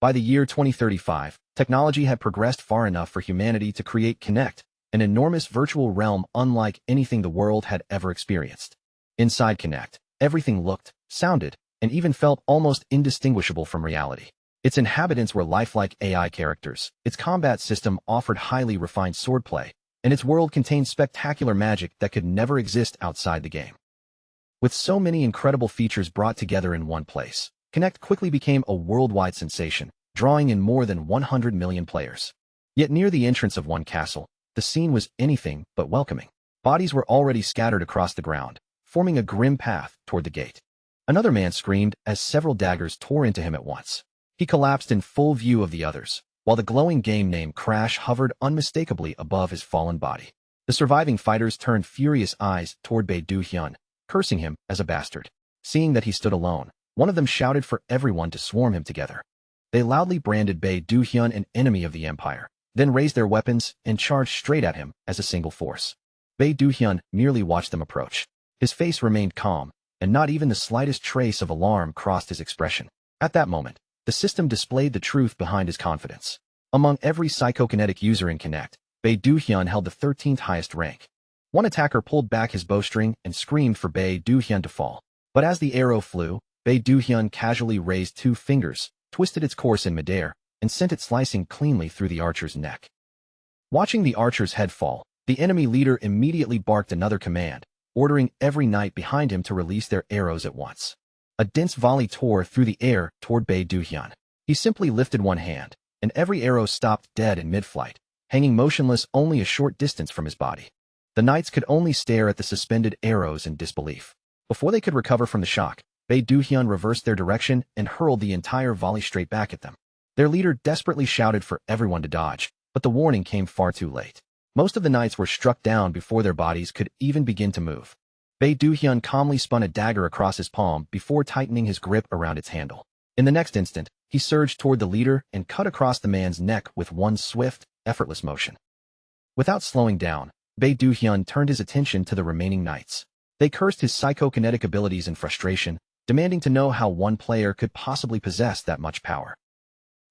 By the year 2035, technology had progressed far enough for humanity to create Connect, an enormous virtual realm unlike anything the world had ever experienced. Inside Connect, everything looked, sounded, and even felt almost indistinguishable from reality. Its inhabitants were lifelike AI characters, its combat system offered highly refined swordplay, and its world contained spectacular magic that could never exist outside the game. With so many incredible features brought together in one place, Connect quickly became a worldwide sensation, drawing in more than 100 million players. Yet near the entrance of one castle, the scene was anything but welcoming. Bodies were already scattered across the ground, forming a grim path toward the gate. Another man screamed as several daggers tore into him at once. He collapsed in full view of the others, while the glowing game name Crash hovered unmistakably above his fallen body. The surviving fighters turned furious eyes toward Bae Do-hyun, cursing him as a bastard. Seeing that he stood alone, one of them shouted for everyone to swarm him together. They loudly branded Bae Do-hyun an enemy of the Empire, then raised their weapons and charged straight at him as a single force. Bae Do-hyun merely watched them approach. His face remained calm, and not even the slightest trace of alarm crossed his expression. At that moment, the system displayed the truth behind his confidence. Among every psychokinetic user in Connect, Bae Do-hyun held the 13th highest rank. One attacker pulled back his bowstring and screamed for Bae Do-hyun to fall. But as the arrow flew, Bae Do-hyun casually raised 2 fingers, twisted its course in midair, and sent it slicing cleanly through the archer's neck. Watching the archer's head fall, the enemy leader immediately barked another command, ordering every knight behind him to release their arrows at once. A dense volley tore through the air toward Bae Do-hyun. He simply lifted one hand, and every arrow stopped dead in mid-flight, hanging motionless only a short distance from his body. The knights could only stare at the suspended arrows in disbelief. Before they could recover from the shock, Bae Do-hyun reversed their direction and hurled the entire volley straight back at them. Their leader desperately shouted for everyone to dodge, but the warning came far too late. Most of the knights were struck down before their bodies could even begin to move. Bae Do-hyun calmly spun a dagger across his palm before tightening his grip around its handle. In the next instant, he surged toward the leader and cut across the man's neck with one swift, effortless motion. Without slowing down, Bae Do-hyun turned his attention to the remaining knights. They cursed his psychokinetic abilities in frustration, demanding to know how one player could possibly possess that much power.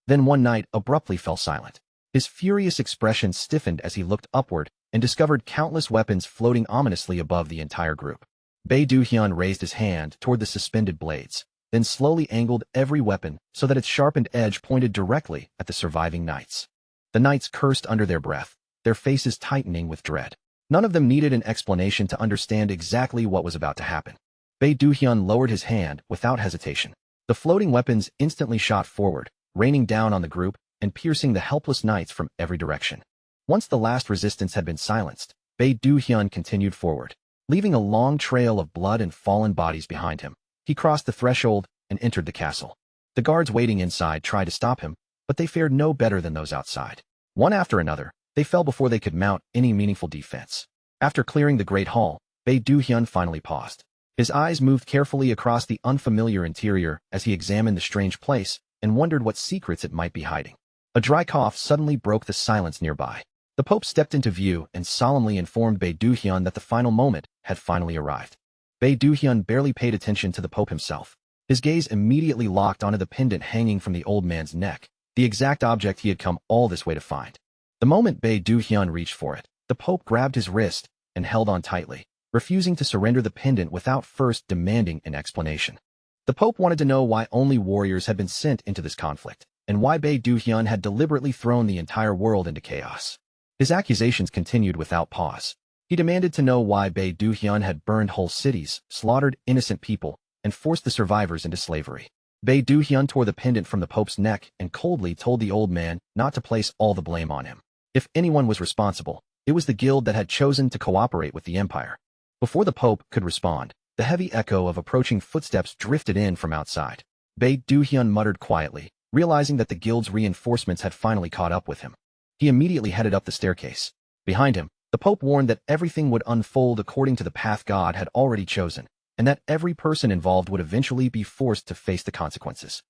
Then one knight abruptly fell silent. His furious expression stiffened as he looked upward and discovered countless weapons floating ominously above the entire group. Bae Do-hyun raised his hand toward the suspended blades, then slowly angled every weapon so that its sharpened edge pointed directly at the surviving knights. The knights cursed under their breath, their faces tightening with dread. None of them needed an explanation to understand exactly what was about to happen. Bae Do-hyun lowered his hand without hesitation. The floating weapons instantly shot forward, raining down on the group and piercing the helpless knights from every direction. Once the last resistance had been silenced, Bae Do-hyun continued forward, leaving a long trail of blood and fallen bodies behind him. He crossed the threshold and entered the castle. The guards waiting inside tried to stop him, but they fared no better than those outside. One after another, they fell before they could mount any meaningful defense. After clearing the Great Hall, Bae Do-hyun finally paused. His eyes moved carefully across the unfamiliar interior as he examined the strange place and wondered what secrets it might be hiding. A dry cough suddenly broke the silence nearby. The Pope stepped into view and solemnly informed Bae Do-hyun that the final moment had finally arrived. Bae Do-hyun barely paid attention to the Pope himself. His gaze immediately locked onto the pendant hanging from the old man's neck, the exact object he had come all this way to find. The moment Bae Do-hyun reached for it, the Pope grabbed his wrist and held on tightly, refusing to surrender the pendant without first demanding an explanation. The Pope wanted to know why only warriors had been sent into this conflict, and why Bae Do-hyun had deliberately thrown the entire world into chaos. His accusations continued without pause. He demanded to know why Bae Do-hyun had burned whole cities, slaughtered innocent people, and forced the survivors into slavery. Bae Do-hyun tore the pendant from the Pope's neck and coldly told the old man not to place all the blame on him. If anyone was responsible, it was the guild that had chosen to cooperate with the Empire. Before the Pope could respond, the heavy echo of approaching footsteps drifted in from outside. Bae Do-hyun muttered quietly, realizing that the guild's reinforcements had finally caught up with him. He immediately headed up the staircase. Behind him, the Pope warned that everything would unfold according to the path God had already chosen, and that every person involved would eventually be forced to face the consequences.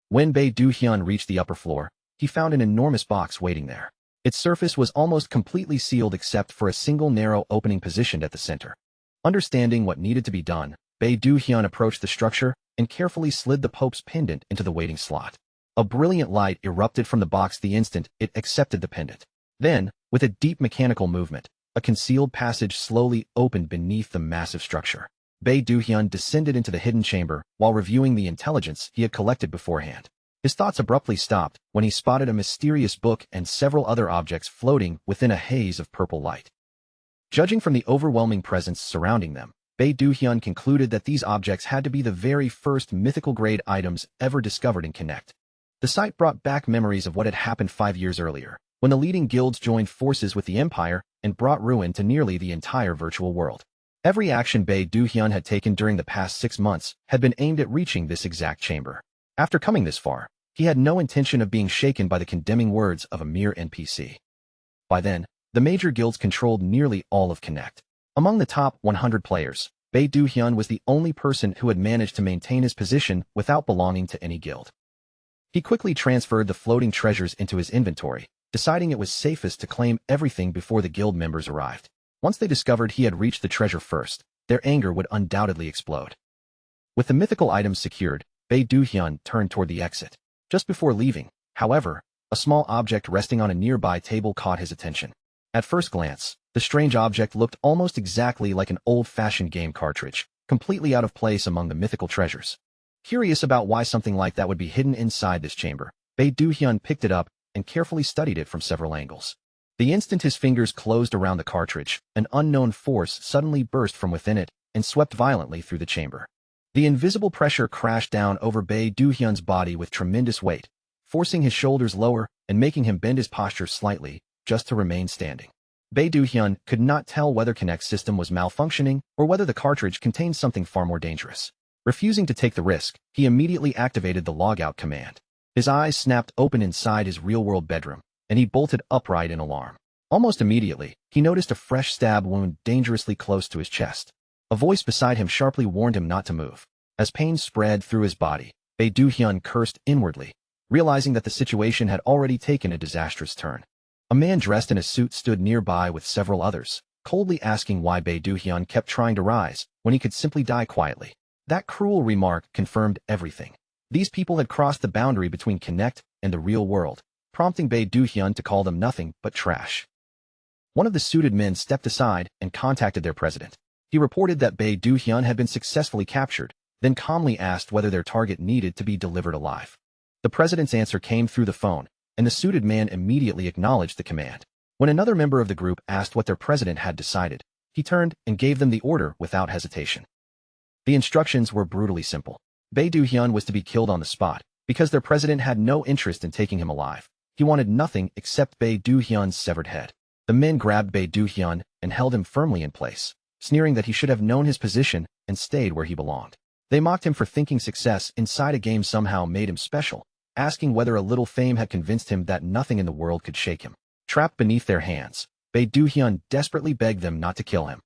When Bae Do-hyun reached the upper floor, he found an enormous box waiting there. Its surface was almost completely sealed except for a single narrow opening positioned at the center. Understanding what needed to be done, Bae Do-hyun approached the structure and carefully slid the Pope's pendant into the waiting slot. A brilliant light erupted from the box the instant it accepted the pendant. Then, with a deep mechanical movement, a concealed passage slowly opened beneath the massive structure. Bae Do-hyun descended into the hidden chamber while reviewing the intelligence he had collected beforehand. His thoughts abruptly stopped when he spotted a mysterious book and several other objects floating within a haze of purple light. Judging from the overwhelming presence surrounding them, Bae Do-hyun concluded that these objects had to be the very first mythical-grade items ever discovered in Connect. The sight brought back memories of what had happened 5 years earlier, when the leading guilds joined forces with the Empire and brought ruin to nearly the entire virtual world. Every action Bae Do-hyun had taken during the past 6 months had been aimed at reaching this exact chamber. After coming this far, he had no intention of being shaken by the condemning words of a mere NPC. By then, the major guilds controlled nearly all of Connect. Among the top 100 players, Bae Do-hyun was the only person who had managed to maintain his position without belonging to any guild. He quickly transferred the floating treasures into his inventory, deciding it was safest to claim everything before the guild members arrived. Once they discovered he had reached the treasure first, their anger would undoubtedly explode. With the mythical items secured, Bae Do-hyun turned toward the exit. Just before leaving, however, a small object resting on a nearby table caught his attention. At first glance, the strange object looked almost exactly like an old-fashioned game cartridge, completely out of place among the mythical treasures. Curious about why something like that would be hidden inside this chamber, Bae Do-hyun picked it up and carefully studied it from several angles. The instant his fingers closed around the cartridge, an unknown force suddenly burst from within it and swept violently through the chamber. The invisible pressure crashed down over Bae Do-hyun's body with tremendous weight, forcing his shoulders lower and making him bend his posture slightly, just to remain standing. Bae Do-hyun could not tell whether Connect's system was malfunctioning or whether the cartridge contained something far more dangerous. Refusing to take the risk, he immediately activated the logout command. His eyes snapped open inside his real-world bedroom, and he bolted upright in alarm. Almost immediately, he noticed a fresh stab wound dangerously close to his chest. A voice beside him sharply warned him not to move. As pain spread through his body, Bae Do-hyun cursed inwardly, realizing that the situation had already taken a disastrous turn. A man dressed in a suit stood nearby with several others, coldly asking why Bae Do-hyun kept trying to rise when he could simply die quietly. That cruel remark confirmed everything. These people had crossed the boundary between Connect and the real world, prompting Bae Do-hyun to call them nothing but trash. One of the suited men stepped aside and contacted their president. He reported that Bae Do-hyun had been successfully captured, then calmly asked whether their target needed to be delivered alive. The president's answer came through the phone, and the suited man immediately acknowledged the command. When another member of the group asked what their president had decided, he turned and gave them the order without hesitation. The instructions were brutally simple. Bae Do-hyun was to be killed on the spot, because their president had no interest in taking him alive. He wanted nothing except Bae Do-hyun's severed head. The men grabbed Bae Do-hyun and held him firmly in place, sneering that he should have known his position and stayed where he belonged. They mocked him for thinking success inside a game somehow made him special, asking whether a little fame had convinced him that nothing in the world could shake him. Trapped beneath their hands, Bae Do-hyun desperately begged them not to kill him.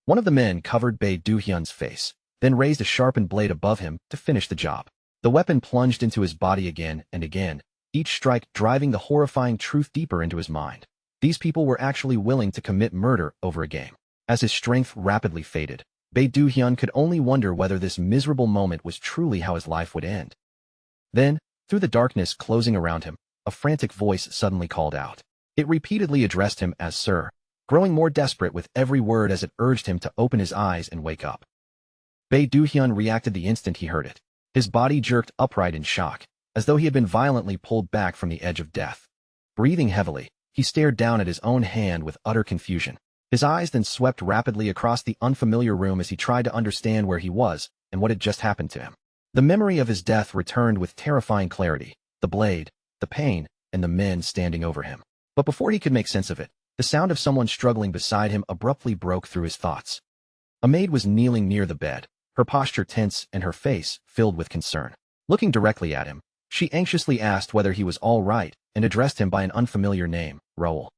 One of the men covered Bae Do-hyun's face, then raised a sharpened blade above him to finish the job. The weapon plunged into his body again and again, each strike driving the horrifying truth deeper into his mind. These people were actually willing to commit murder over a game. As his strength rapidly faded, Bae Do-hyun could only wonder whether this miserable moment was truly how his life would end. Then, through the darkness closing around him, a frantic voice suddenly called out. It repeatedly addressed him as Sir, growing more desperate with every word as it urged him to open his eyes and wake up. Bae Do-hyun reacted the instant he heard it. His body jerked upright in shock, as though he had been violently pulled back from the edge of death. Breathing heavily, he stared down at his own hand with utter confusion. His eyes then swept rapidly across the unfamiliar room as he tried to understand where he was and what had just happened to him. The memory of his death returned with terrifying clarity, the blade, the pain, and the men standing over him. But before he could make sense of it, the sound of someone struggling beside him abruptly broke through his thoughts. A maid was kneeling near the bed, her posture tense and her face filled with concern. Looking directly at him, she anxiously asked whether he was all right and addressed him by an unfamiliar name, Raoul.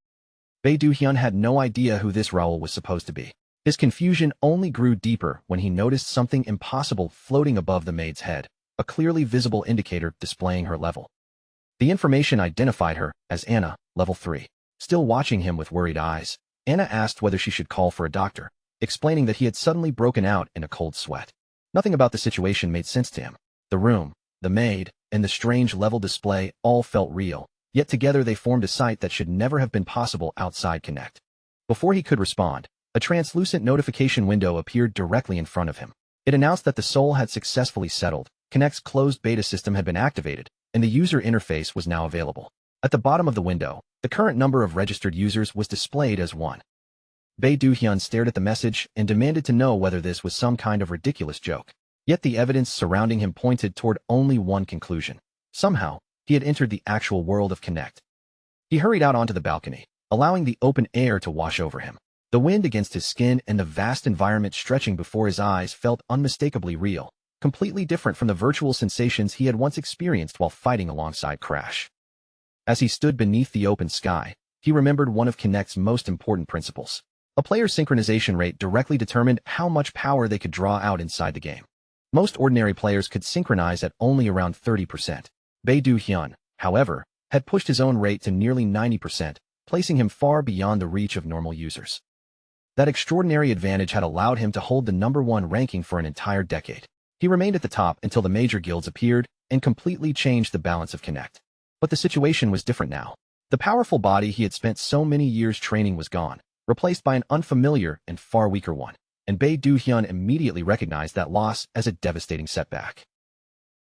Bae Do-hyun had no idea who this Raoul was supposed to be. His confusion only grew deeper when he noticed something impossible floating above the maid's head, a clearly visible indicator displaying her level. The information identified her as Anna, level 3. Still watching him with worried eyes, Anna asked whether she should call for a doctor, explaining that he had suddenly broken out in a cold sweat. Nothing about the situation made sense to him. The room, the maid, and the strange level display all felt real, yet together they formed a sight that should never have been possible outside Connect. Before he could respond, a translucent notification window appeared directly in front of him. It announced that the soul had successfully settled, Connect's closed beta system had been activated, and the user interface was now available. At the bottom of the window, the current number of registered users was displayed as 1. Bae Do-hyun stared at the message and demanded to know whether this was some kind of ridiculous joke. Yet the evidence surrounding him pointed toward only one conclusion. Somehow, he had entered the actual world of Connect. He hurried out onto the balcony, allowing the open air to wash over him. The wind against his skin and the vast environment stretching before his eyes felt unmistakably real, completely different from the virtual sensations he had once experienced while fighting alongside Crash. As he stood beneath the open sky, he remembered one of Connect's most important principles. A player's synchronization rate directly determined how much power they could draw out inside the game. Most ordinary players could synchronize at only around 30%. Bae Do-hyun, however, had pushed his own rate to nearly 90%, placing him far beyond the reach of normal users. That extraordinary advantage had allowed him to hold the #1 ranking for an entire decade. He remained at the top until the major guilds appeared and completely changed the balance of Connect. But the situation was different now. The powerful body he had spent so many years training was gone, replaced by an unfamiliar and far weaker one, and Bae Do-hyun immediately recognized that loss as a devastating setback.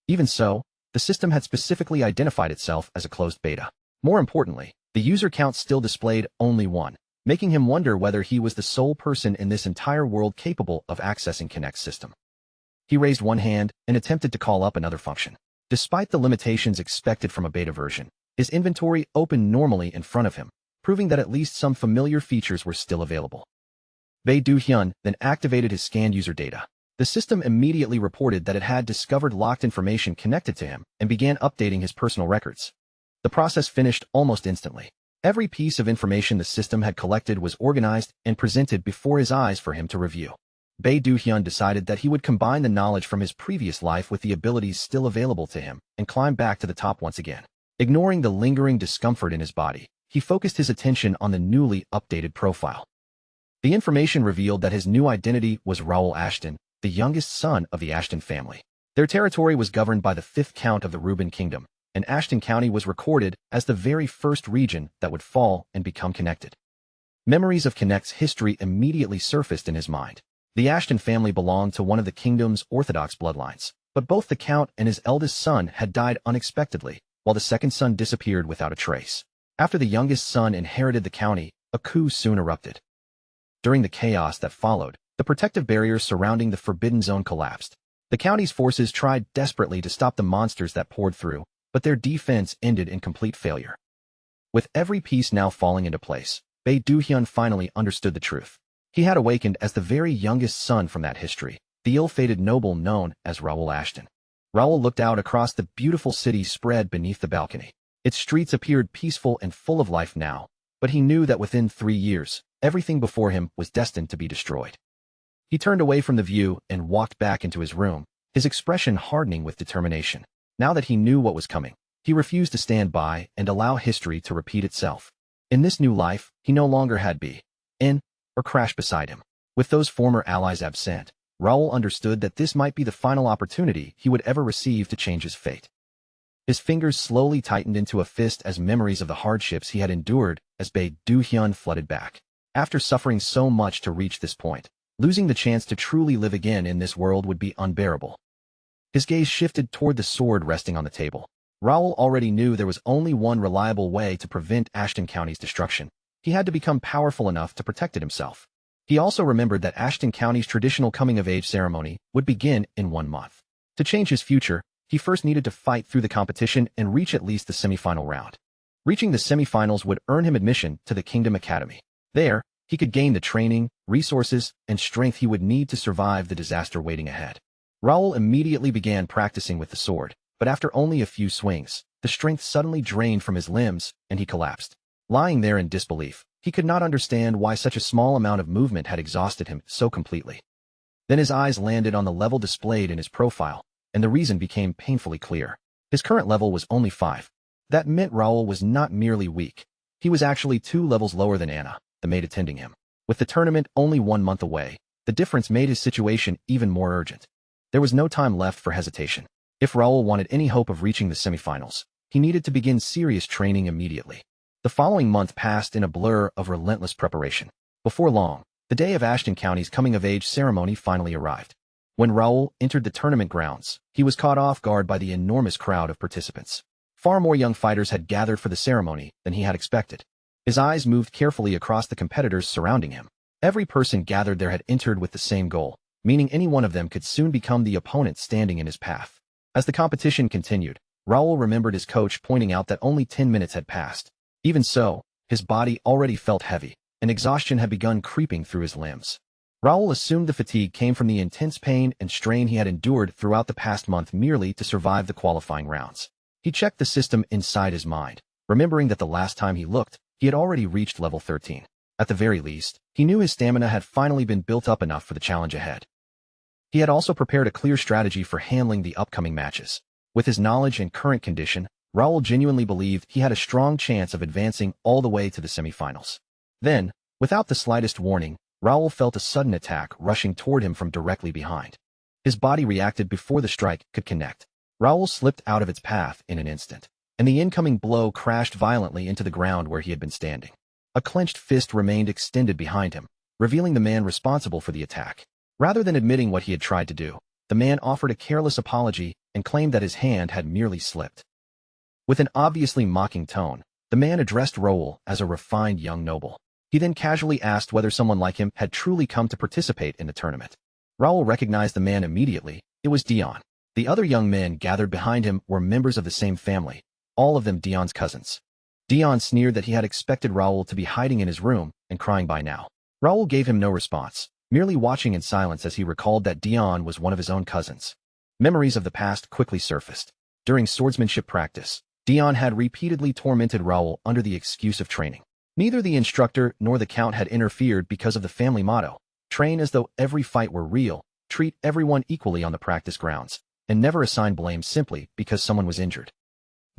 Even so, the system had specifically identified itself as a closed beta. More importantly, the user count still displayed only 1, making him wonder whether he was the sole person in this entire world capable of accessing Connect's system. He raised one hand and attempted to call up another function. Despite the limitations expected from a beta version, his inventory opened normally in front of him, proving that at least some familiar features were still available. Bae Do-hyun then activated his scanned user data. The system immediately reported that it had discovered locked information connected to him and began updating his personal records. The process finished almost instantly. Every piece of information the system had collected was organized and presented before his eyes for him to review. Bae Do-hyun decided that he would combine the knowledge from his previous life with the abilities still available to him and climb back to the top once again. Ignoring the lingering discomfort in his body, he focused his attention on the newly updated profile. The information revealed that his new identity was Raoul Ashton, the youngest son of the Ashton family. Their territory was governed by the 5th Count of the Reuben Kingdom, and Ashton County was recorded as the very first region that would fall and become connected. Memories of Connect's history immediately surfaced in his mind. The Ashton family belonged to one of the kingdom's orthodox bloodlines, but both the Count and his eldest son had died unexpectedly, while the second son disappeared without a trace. After the youngest son inherited the county, a coup soon erupted. During the chaos that followed, the protective barriers surrounding the Forbidden Zone collapsed. The county's forces tried desperately to stop the monsters that poured through, but their defense ended in complete failure. With every piece now falling into place, Bae Do-hyun finally understood the truth. He had awakened as the very youngest son from that history, the ill-fated noble known as Raoul Ashton. Raoul looked out across the beautiful city spread beneath the balcony. Its streets appeared peaceful and full of life now, but he knew that within 3 years, everything before him was destined to be destroyed. He turned away from the view and walked back into his room, his expression hardening with determination. Now that he knew what was coming, he refused to stand by and allow history to repeat itself. In this new life, he no longer had Bae or Crash beside him. With those former allies absent, Raoul understood that this might be the final opportunity he would ever receive to change his fate. His fingers slowly tightened into a fist as memories of the hardships he had endured as Bae Do-hyun flooded back. After suffering so much to reach this point, losing the chance to truly live again in this world would be unbearable. His gaze shifted toward the sword resting on the table. Raoul already knew there was only one reliable way to prevent Ashton County's destruction. He had to become powerful enough to protect it himself. He also remembered that Ashton County's traditional coming-of-age ceremony would begin in 1 month. To change his future, he first needed to fight through the competition and reach at least the semifinal round. Reaching the semifinals would earn him admission to the Kingdom Academy. There, he could gain the training, resources, and strength he would need to survive the disaster waiting ahead. Raoul immediately began practicing with the sword, but after only a few swings, the strength suddenly drained from his limbs, and he collapsed. Lying there in disbelief, he could not understand why such a small amount of movement had exhausted him so completely. Then his eyes landed on the level displayed in his profile, and the reason became painfully clear. His current level was only 5. That meant Raoul was not merely weak. He was actually 2 levels lower than Anna, the maid attending him. With the tournament only 1 month away, the difference made his situation even more urgent. There was no time left for hesitation. If Raul wanted any hope of reaching the semifinals, he needed to begin serious training immediately. The following month passed in a blur of relentless preparation. Before long, the day of Ashton County's coming-of-age ceremony finally arrived. When Raul entered the tournament grounds, he was caught off guard by the enormous crowd of participants. Far more young fighters had gathered for the ceremony than he had expected. His eyes moved carefully across the competitors surrounding him. Every person gathered there had entered with the same goal, meaning any one of them could soon become the opponent standing in his path. As the competition continued, Raul remembered his coach pointing out that only 10 minutes had passed. Even so, his body already felt heavy, and exhaustion had begun creeping through his limbs. Raul assumed the fatigue came from the intense pain and strain he had endured throughout the past month merely to survive the qualifying rounds. He checked the system inside his mind, remembering that the last time he looked, he had already reached level 13. At the very least, he knew his stamina had finally been built up enough for the challenge ahead. He had also prepared a clear strategy for handling the upcoming matches. With his knowledge and current condition, Raul genuinely believed he had a strong chance of advancing all the way to the semifinals. Then, without the slightest warning, Raul felt a sudden attack rushing toward him from directly behind. His body reacted before the strike could connect. Raul slipped out of its path in an instant, and the incoming blow crashed violently into the ground where he had been standing. A clenched fist remained extended behind him, revealing the man responsible for the attack. Rather than admitting what he had tried to do, the man offered a careless apology and claimed that his hand had merely slipped. With an obviously mocking tone, the man addressed Raul as a refined young noble. He then casually asked whether someone like him had truly come to participate in the tournament. Raul recognized the man immediately. It was Dion. The other young men gathered behind him were members of the same family, all of them Dion's cousins. Dion sneered that he had expected Raul to be hiding in his room and crying by now. Raul gave him no response, merely watching in silence as he recalled that Dion was one of his own cousins. Memories of the past quickly surfaced. During swordsmanship practice, Dion had repeatedly tormented Raul under the excuse of training. Neither the instructor nor the count had interfered because of the family motto, train as though every fight were real, treat everyone equally on the practice grounds, and never assign blame simply because someone was injured.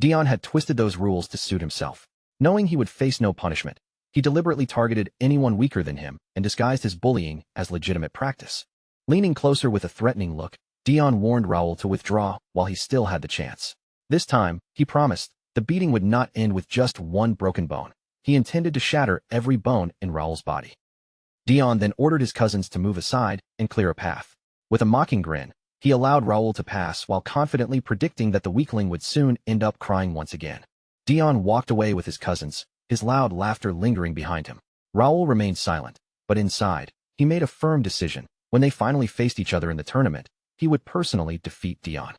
Dion had twisted those rules to suit himself. Knowing he would face no punishment, he deliberately targeted anyone weaker than him and disguised his bullying as legitimate practice. Leaning closer with a threatening look, Dion warned Raul to withdraw while he still had the chance. This time, he promised, the beating would not end with just one broken bone. He intended to shatter every bone in Raul's body. Dion then ordered his cousins to move aside and clear a path. With a mocking grin, he allowed Raul to pass while confidently predicting that the weakling would soon end up crying once again. Dion walked away with his cousins, his loud laughter lingering behind him. Raul remained silent, but inside, he made a firm decision. When they finally faced each other in the tournament, he would personally defeat Dion.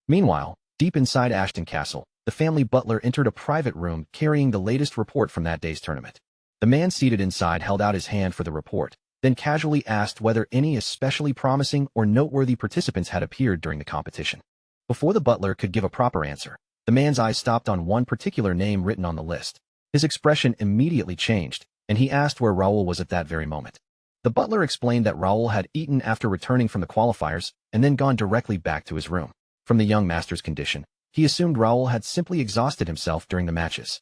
Meanwhile, deep inside Ashton Castle, the family butler entered a private room carrying the latest report from that day's tournament. The man seated inside held out his hand for the report, then casually asked whether any especially promising or noteworthy participants had appeared during the competition. Before the butler could give a proper answer, the man's eyes stopped on one particular name written on the list. His expression immediately changed, and he asked where Raul was at that very moment. The butler explained that Raul had eaten after returning from the qualifiers and then gone directly back to his room. From the young master's condition, he assumed Raul had simply exhausted himself during the matches.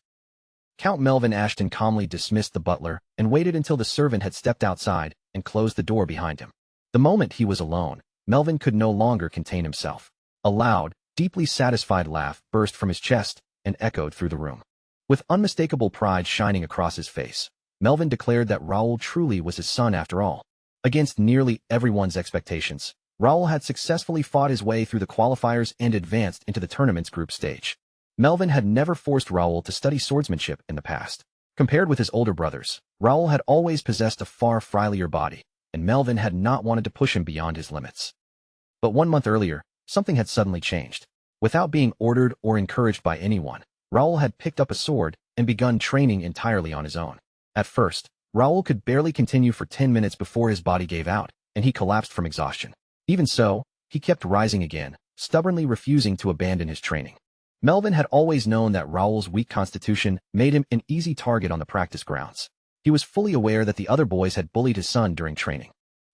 Count Melvin Ashton calmly dismissed the butler and waited until the servant had stepped outside and closed the door behind him. The moment he was alone, Melvin could no longer contain himself. A loud, deeply satisfied laugh burst from his chest and echoed through the room. With unmistakable pride shining across his face, Melvin declared that Raul truly was his son after all. Against nearly everyone's expectations, Raul had successfully fought his way through the qualifiers and advanced into the tournament's group stage. Melvin had never forced Raul to study swordsmanship in the past. Compared with his older brothers, Raul had always possessed a far friendlier body, and Melvin had not wanted to push him beyond his limits. But 1 month earlier, something had suddenly changed. Without being ordered or encouraged by anyone, Raul had picked up a sword and begun training entirely on his own. At first, Raul could barely continue for 10 minutes before his body gave out, and he collapsed from exhaustion. Even so, he kept rising again, stubbornly refusing to abandon his training. Melvin had always known that Raul's weak constitution made him an easy target on the practice grounds. He was fully aware that the other boys had bullied his son during training.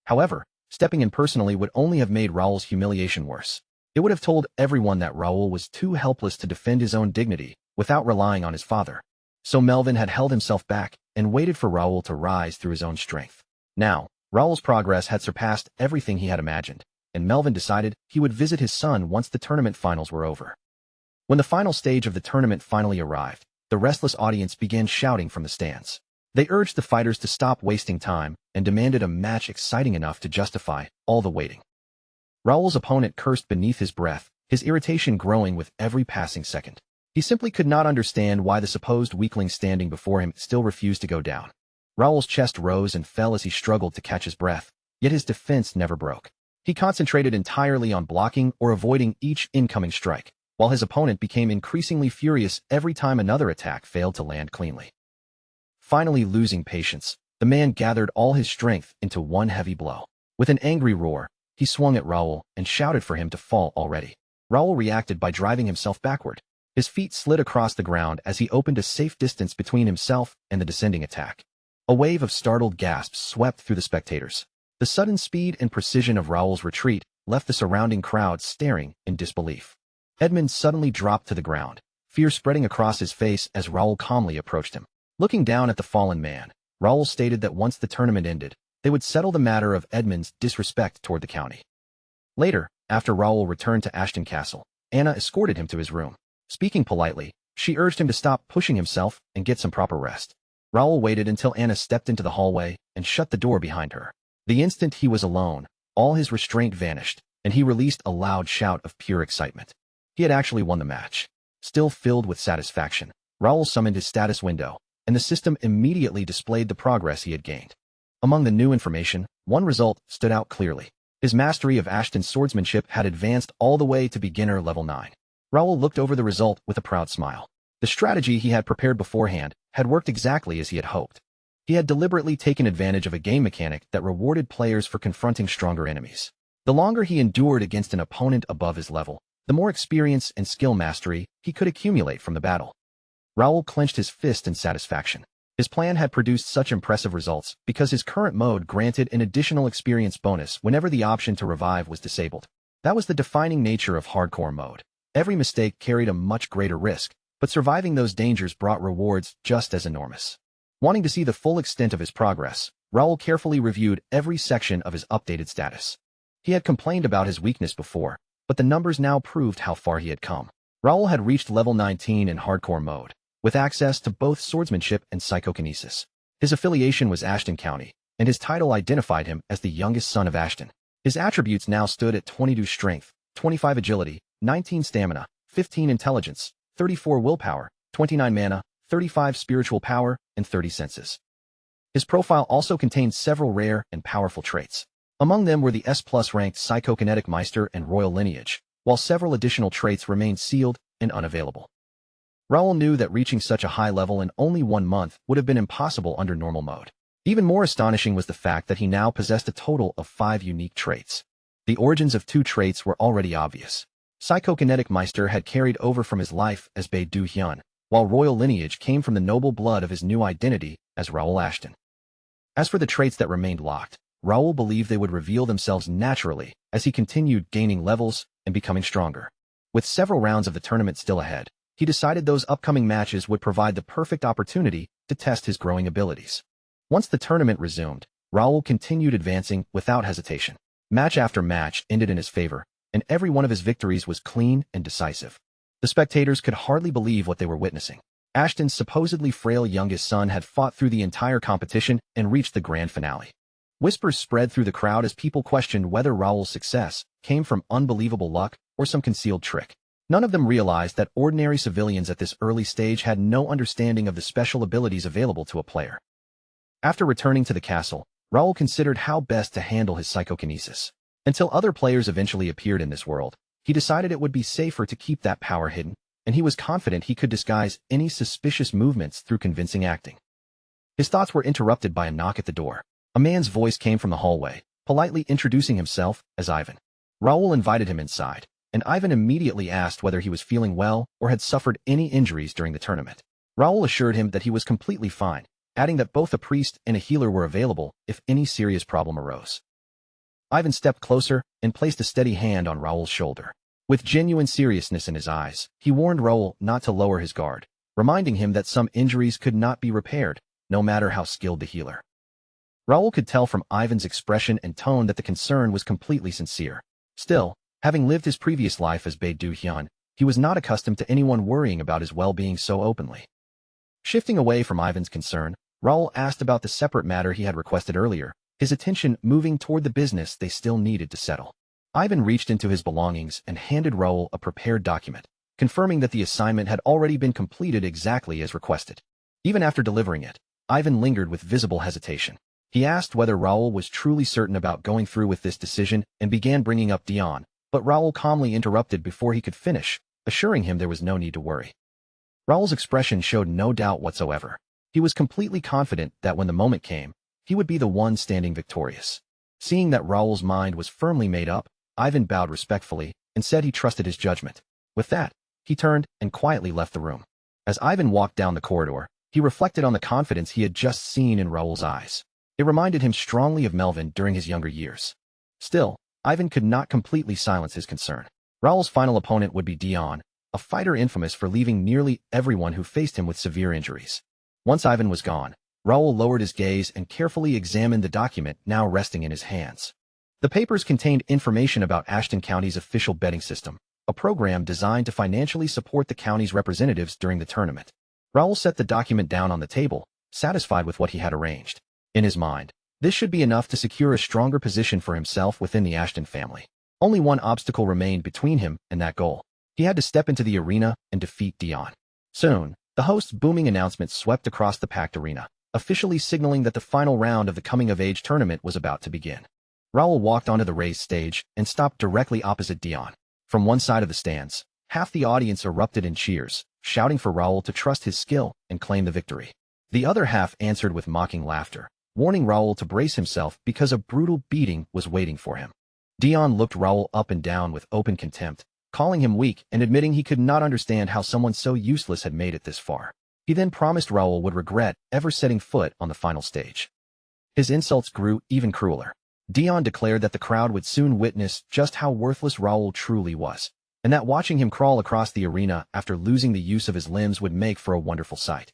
However, stepping in personally would only have made Raul's humiliation worse. It would have told everyone that Raul was too helpless to defend his own dignity without relying on his father. So Melvin had held himself back and waited for Raul to rise through his own strength. Now, Raul's progress had surpassed everything he had imagined. and Melvin decided he would visit his son once the tournament finals were over. When the final stage of the tournament finally arrived, the restless audience began shouting from the stands. They urged the fighters to stop wasting time and demanded a match exciting enough to justify all the waiting. Raul's opponent cursed beneath his breath, his irritation growing with every passing second. He simply could not understand why the supposed weakling standing before him still refused to go down. Raul's chest rose and fell as he struggled to catch his breath, yet his defense never broke. He concentrated entirely on blocking or avoiding each incoming strike, while his opponent became increasingly furious every time another attack failed to land cleanly. Finally losing patience, the man gathered all his strength into one heavy blow. With an angry roar, he swung at Raul and shouted for him to fall already. Raul reacted by driving himself backward. His feet slid across the ground as he opened a safe distance between himself and the descending attack. A wave of startled gasps swept through the spectators. The sudden speed and precision of Raul's retreat left the surrounding crowd staring in disbelief. Edmund suddenly dropped to the ground, fear spreading across his face as Raul calmly approached him. Looking down at the fallen man, Raul stated that once the tournament ended, they would settle the matter of Edmund's disrespect toward the county. Later, after Raul returned to Ashton Castle, Anna escorted him to his room. Speaking politely, she urged him to stop pushing himself and get some proper rest. Raul waited until Anna stepped into the hallway and shut the door behind her. The instant he was alone, all his restraint vanished, and he released a loud shout of pure excitement. He had actually won the match. Still filled with satisfaction, Raul summoned his status window, and the system immediately displayed the progress he had gained. Among the new information, one result stood out clearly. His mastery of Ashton's swordsmanship had advanced all the way to beginner level 9. Raul looked over the result with a proud smile. The strategy he had prepared beforehand had worked exactly as he had hoped. He had deliberately taken advantage of a game mechanic that rewarded players for confronting stronger enemies. The longer he endured against an opponent above his level, the more experience and skill mastery he could accumulate from the battle. Raul clenched his fist in satisfaction. His plan had produced such impressive results because his current mode granted an additional experience bonus whenever the option to revive was disabled. That was the defining nature of hardcore mode. Every mistake carried a much greater risk, but surviving those dangers brought rewards just as enormous. Wanting to see the full extent of his progress, Raul carefully reviewed every section of his updated status. He had complained about his weakness before, but the numbers now proved how far he had come. Raul had reached level 19 in hardcore mode, with access to both swordsmanship and psychokinesis. His affiliation was Ashton County, and his title identified him as the youngest son of Ashton. His attributes now stood at 22 strength, 25 agility, 19 stamina, 15 intelligence, 34 willpower, 29 mana, 35 spiritual power, and 30 senses. His profile also contained several rare and powerful traits. Among them were the S+ ranked Psychokinetic Meister and Royal Lineage, while several additional traits remained sealed and unavailable. Raul knew that reaching such a high level in only 1 month would have been impossible under normal mode. Even more astonishing was the fact that he now possessed a total of 5 unique traits. The origins of 2 traits were already obvious. Psychokinetic Meister had carried over from his life as Bae Du Hyun, while Royal Lineage came from the noble blood of his new identity as Raul Ashton. As for the traits that remained locked, Raul believed they would reveal themselves naturally as he continued gaining levels and becoming stronger. With several rounds of the tournament still ahead, he decided those upcoming matches would provide the perfect opportunity to test his growing abilities. Once the tournament resumed, Raul continued advancing without hesitation. Match after match ended in his favor, and every one of his victories was clean and decisive. The spectators could hardly believe what they were witnessing. Ashton's supposedly frail youngest son had fought through the entire competition and reached the grand finale. Whispers spread through the crowd as people questioned whether Raul's success came from unbelievable luck or some concealed trick. None of them realized that ordinary civilians at this early stage had no understanding of the special abilities available to a player. After returning to the castle, Raul considered how best to handle his psychokinesis. Until other players eventually appeared in this world, he decided it would be safer to keep that power hidden, and he was confident he could disguise any suspicious movements through convincing acting. His thoughts were interrupted by a knock at the door. A man's voice came from the hallway, politely introducing himself as Ivan. Raul invited him inside, and Ivan immediately asked whether he was feeling well or had suffered any injuries during the tournament. Raul assured him that he was completely fine, adding that both a priest and a healer were available if any serious problem arose. Ivan stepped closer and placed a steady hand on Raul's shoulder. With genuine seriousness in his eyes, he warned Raul not to lower his guard, reminding him that some injuries could not be repaired, no matter how skilled the healer. Raul could tell from Ivan's expression and tone that the concern was completely sincere. Still, having lived his previous life as Bae Do-hyun, he was not accustomed to anyone worrying about his well-being so openly. Shifting away from Ivan's concern, Raoul asked about the separate matter he had requested earlier, his attention moving toward the business they still needed to settle. Ivan reached into his belongings and handed Raoul a prepared document, confirming that the assignment had already been completed exactly as requested. Even after delivering it, Ivan lingered with visible hesitation. He asked whether Raoul was truly certain about going through with this decision and began bringing up Dion, but Raoul calmly interrupted before he could finish, assuring him there was no need to worry. Raoul's expression showed no doubt whatsoever. He was completely confident that when the moment came, he would be the one standing victorious. Seeing that Raoul's mind was firmly made up, Ivan bowed respectfully and said he trusted his judgment. With that, he turned and quietly left the room. As Ivan walked down the corridor, he reflected on the confidence he had just seen in Raoul's eyes. It reminded him strongly of Melvin during his younger years. Still, Ivan could not completely silence his concern. Raoul's final opponent would be Dion, a fighter infamous for leaving nearly everyone who faced him with severe injuries. Once Ivan was gone, Raoul lowered his gaze and carefully examined the document now resting in his hands. The papers contained information about Ashton County's official betting system, a program designed to financially support the county's representatives during the tournament. Raoul set the document down on the table, satisfied with what he had arranged. In his mind, this should be enough to secure a stronger position for himself within the Ashton family. Only one obstacle remained between him and that goal. He had to step into the arena and defeat Dion. Soon, the host's booming announcement swept across the packed arena, officially signaling that the final round of the coming-of-age tournament was about to begin. Raoul walked onto the raised stage and stopped directly opposite Dion. From one side of the stands, half the audience erupted in cheers, shouting for Raoul to trust his skill and claim the victory. The other half answered with mocking laughter, warning Raoul to brace himself because a brutal beating was waiting for him. Dion looked Raoul up and down with open contempt, calling him weak and admitting he could not understand how someone so useless had made it this far. He then promised Raoul would regret ever setting foot on the final stage. His insults grew even crueler. Dion declared that the crowd would soon witness just how worthless Raoul truly was, and that watching him crawl across the arena after losing the use of his limbs would make for a wonderful sight.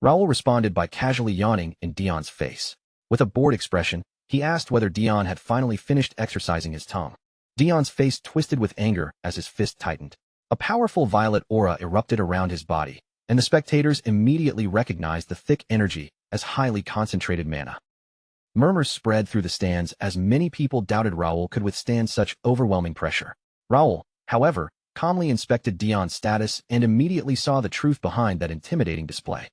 Raoul responded by casually yawning in Dion's face. With a bored expression, he asked whether Dion had finally finished exercising his tongue. Dion's face twisted with anger as his fist tightened. A powerful violet aura erupted around his body, and the spectators immediately recognized the thick energy as highly concentrated mana. Murmurs spread through the stands as many people doubted Raoul could withstand such overwhelming pressure. Raoul, however, calmly inspected Dion's status and immediately saw the truth behind that intimidating display.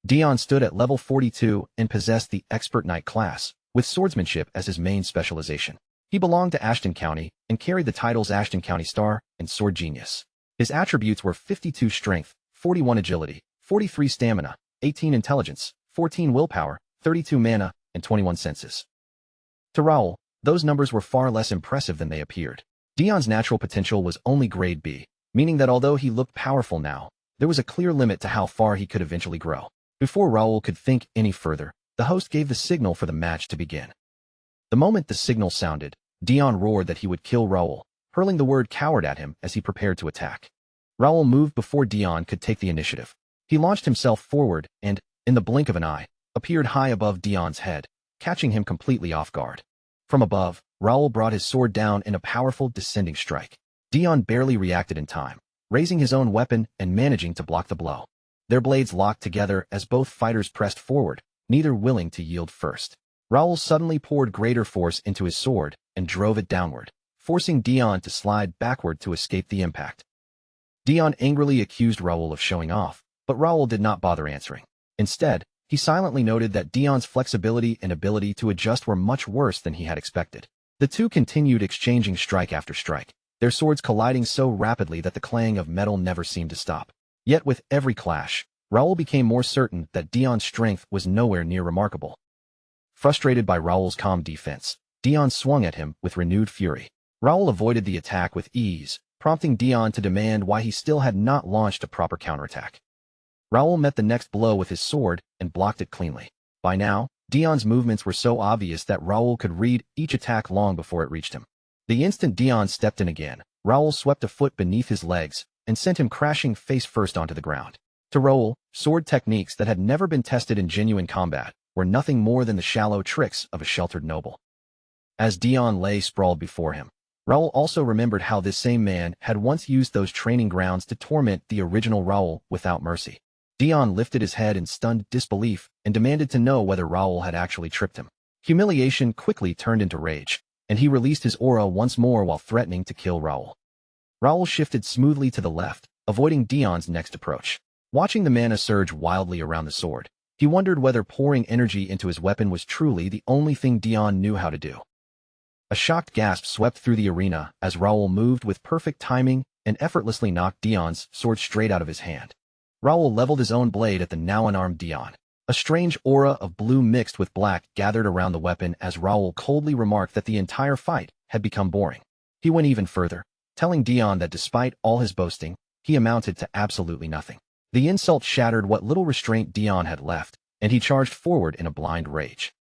Dion stood at level 42 and possessed the Expert Knight class, with swordsmanship as his main specialization. He belonged to Ashton County and carried the titles Ashton County Star and Sword Genius. His attributes were 52 Strength, 41 Agility, 43 Stamina, 18 Intelligence, 14 Willpower, 32 Mana, and 21 Senses. To Raoul, those numbers were far less impressive than they appeared. Dion's natural potential was only grade B, meaning that although he looked powerful now, there was a clear limit to how far he could eventually grow. Before Raoul could think any further, the host gave the signal for the match to begin. The moment the signal sounded, Dion roared that he would kill Raoul, hurling the word coward at him as he prepared to attack. Raoul moved before Dion could take the initiative. He launched himself forward and, in the blink of an eye, appeared high above Dion's head, catching him completely off guard. From above, Raoul brought his sword down in a powerful descending strike. Dion barely reacted in time, raising his own weapon and managing to block the blow. Their blades locked together as both fighters pressed forward, neither willing to yield first. Raoul suddenly poured greater force into his sword and drove it downward, forcing Dion to slide backward to escape the impact. Dion angrily accused Raoul of showing off, but Raoul did not bother answering. Instead, he silently noted that Dion's flexibility and ability to adjust were much worse than he had expected. The two continued exchanging strike after strike, their swords colliding so rapidly that the clang of metal never seemed to stop. Yet with every clash, Raoul became more certain that Dion's strength was nowhere near remarkable. Frustrated by Raoul's calm defense, Dion swung at him with renewed fury. Raoul avoided the attack with ease, prompting Dion to demand why he still had not launched a proper counterattack. Raoul met the next blow with his sword and blocked it cleanly. By now, Dion's movements were so obvious that Raoul could read each attack long before it reached him. The instant Dion stepped in again, Raoul swept a foot beneath his legs and sent him crashing face first onto the ground. To Raoul, sword techniques that had never been tested in genuine combat were nothing more than the shallow tricks of a sheltered noble. As Dion lay sprawled before him, Raoul also remembered how this same man had once used those training grounds to torment the original Raoul without mercy. Dion lifted his head in stunned disbelief and demanded to know whether Raoul had actually tricked him. Humiliation quickly turned into rage, and he released his aura once more while threatening to kill Raoul. Raoul shifted smoothly to the left, avoiding Dion's next approach. Watching the mana surge wildly around the sword, he wondered whether pouring energy into his weapon was truly the only thing Dion knew how to do. A shocked gasp swept through the arena as Raoul moved with perfect timing and effortlessly knocked Dion's sword straight out of his hand. Raoul leveled his own blade at the now unarmed Dion. A strange aura of blue mixed with black gathered around the weapon as Raoul coldly remarked that the entire fight had become boring. He went even further, telling Dion that despite all his boasting, he amounted to absolutely nothing. The insult shattered what little restraint Dion had left, and he charged forward in a blind rage.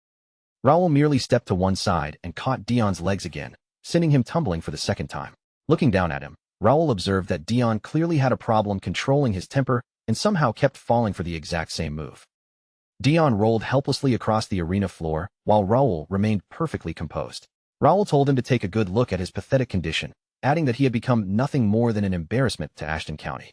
Raoul merely stepped to one side and caught Dion's legs again, sending him tumbling for the second time. Looking down at him, Raoul observed that Dion clearly had a problem controlling his temper and somehow kept falling for the exact same move. Dion rolled helplessly across the arena floor, while Raoul remained perfectly composed. Raoul told him to take a good look at his pathetic condition, adding that he had become nothing more than an embarrassment to Ashton County.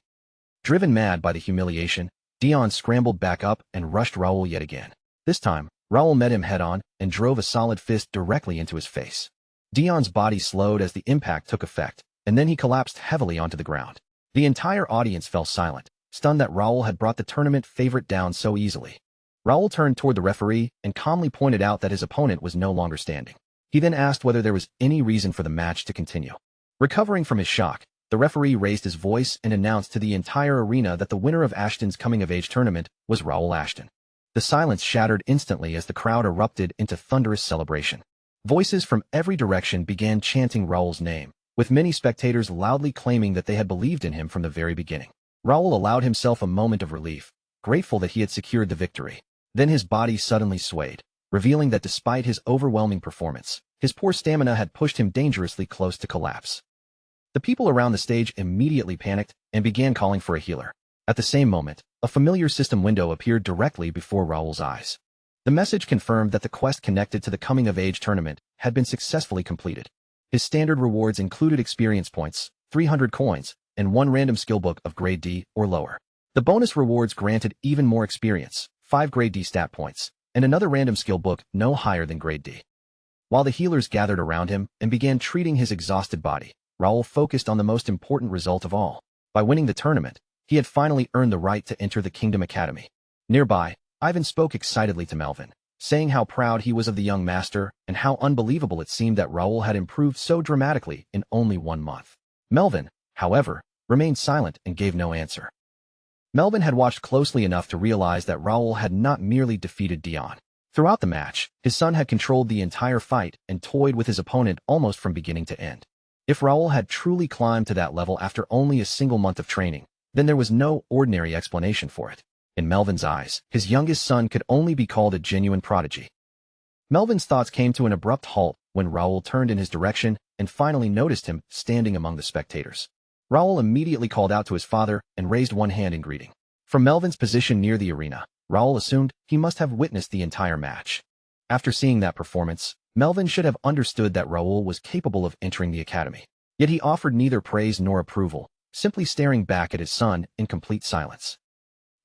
Driven mad by the humiliation, Dion scrambled back up and rushed Raoul yet again. This time, Raoul met him head-on and drove a solid fist directly into his face. Dion's body slowed as the impact took effect, and then he collapsed heavily onto the ground. The entire audience fell silent, stunned that Raoul had brought the tournament favorite down so easily. Raoul turned toward the referee and calmly pointed out that his opponent was no longer standing. He then asked whether there was any reason for the match to continue. Recovering from his shock, the referee raised his voice and announced to the entire arena that the winner of Ashton's coming-of-age tournament was Raoul Ashton. The silence shattered instantly as the crowd erupted into thunderous celebration. Voices from every direction began chanting Raoul's name, with many spectators loudly claiming that they had believed in him from the very beginning. Raoul allowed himself a moment of relief, grateful that he had secured the victory. Then his body suddenly swayed, revealing that despite his overwhelming performance, his poor stamina had pushed him dangerously close to collapse. The people around the stage immediately panicked and began calling for a healer. At the same moment, a familiar system window appeared directly before Raoul's eyes. The message confirmed that the quest connected to the coming-of-age tournament had been successfully completed. His standard rewards included experience points, 300 coins, and one random skill book of grade D or lower. The bonus rewards granted even more experience, 5 grade D stat points, and another random skill book no higher than grade D. While the healers gathered around him and began treating his exhausted body, Raoul focused on the most important result of all. By winning the tournament, he had finally earned the right to enter the Kingdom Academy. Nearby, Ivan spoke excitedly to Melvin, saying how proud he was of the young master and how unbelievable it seemed that Raoul had improved so dramatically in only 1 month. Melvin, however, remained silent and gave no answer. Melvin had watched closely enough to realize that Raoul had not merely defeated Dion. Throughout the match, his son had controlled the entire fight and toyed with his opponent almost from beginning to end. If Raoul had truly climbed to that level after only a single month of training, then there was no ordinary explanation for it. In Melvin's eyes, his youngest son could only be called a genuine prodigy. Melvin's thoughts came to an abrupt halt when Raoul turned in his direction and finally noticed him standing among the spectators. Raoul immediately called out to his father and raised one hand in greeting. From Melvin's position near the arena, Raoul assumed he must have witnessed the entire match. After seeing that performance, Melvin should have understood that Raoul was capable of entering the academy. Yet he offered neither praise nor approval, simply staring back at his son in complete silence.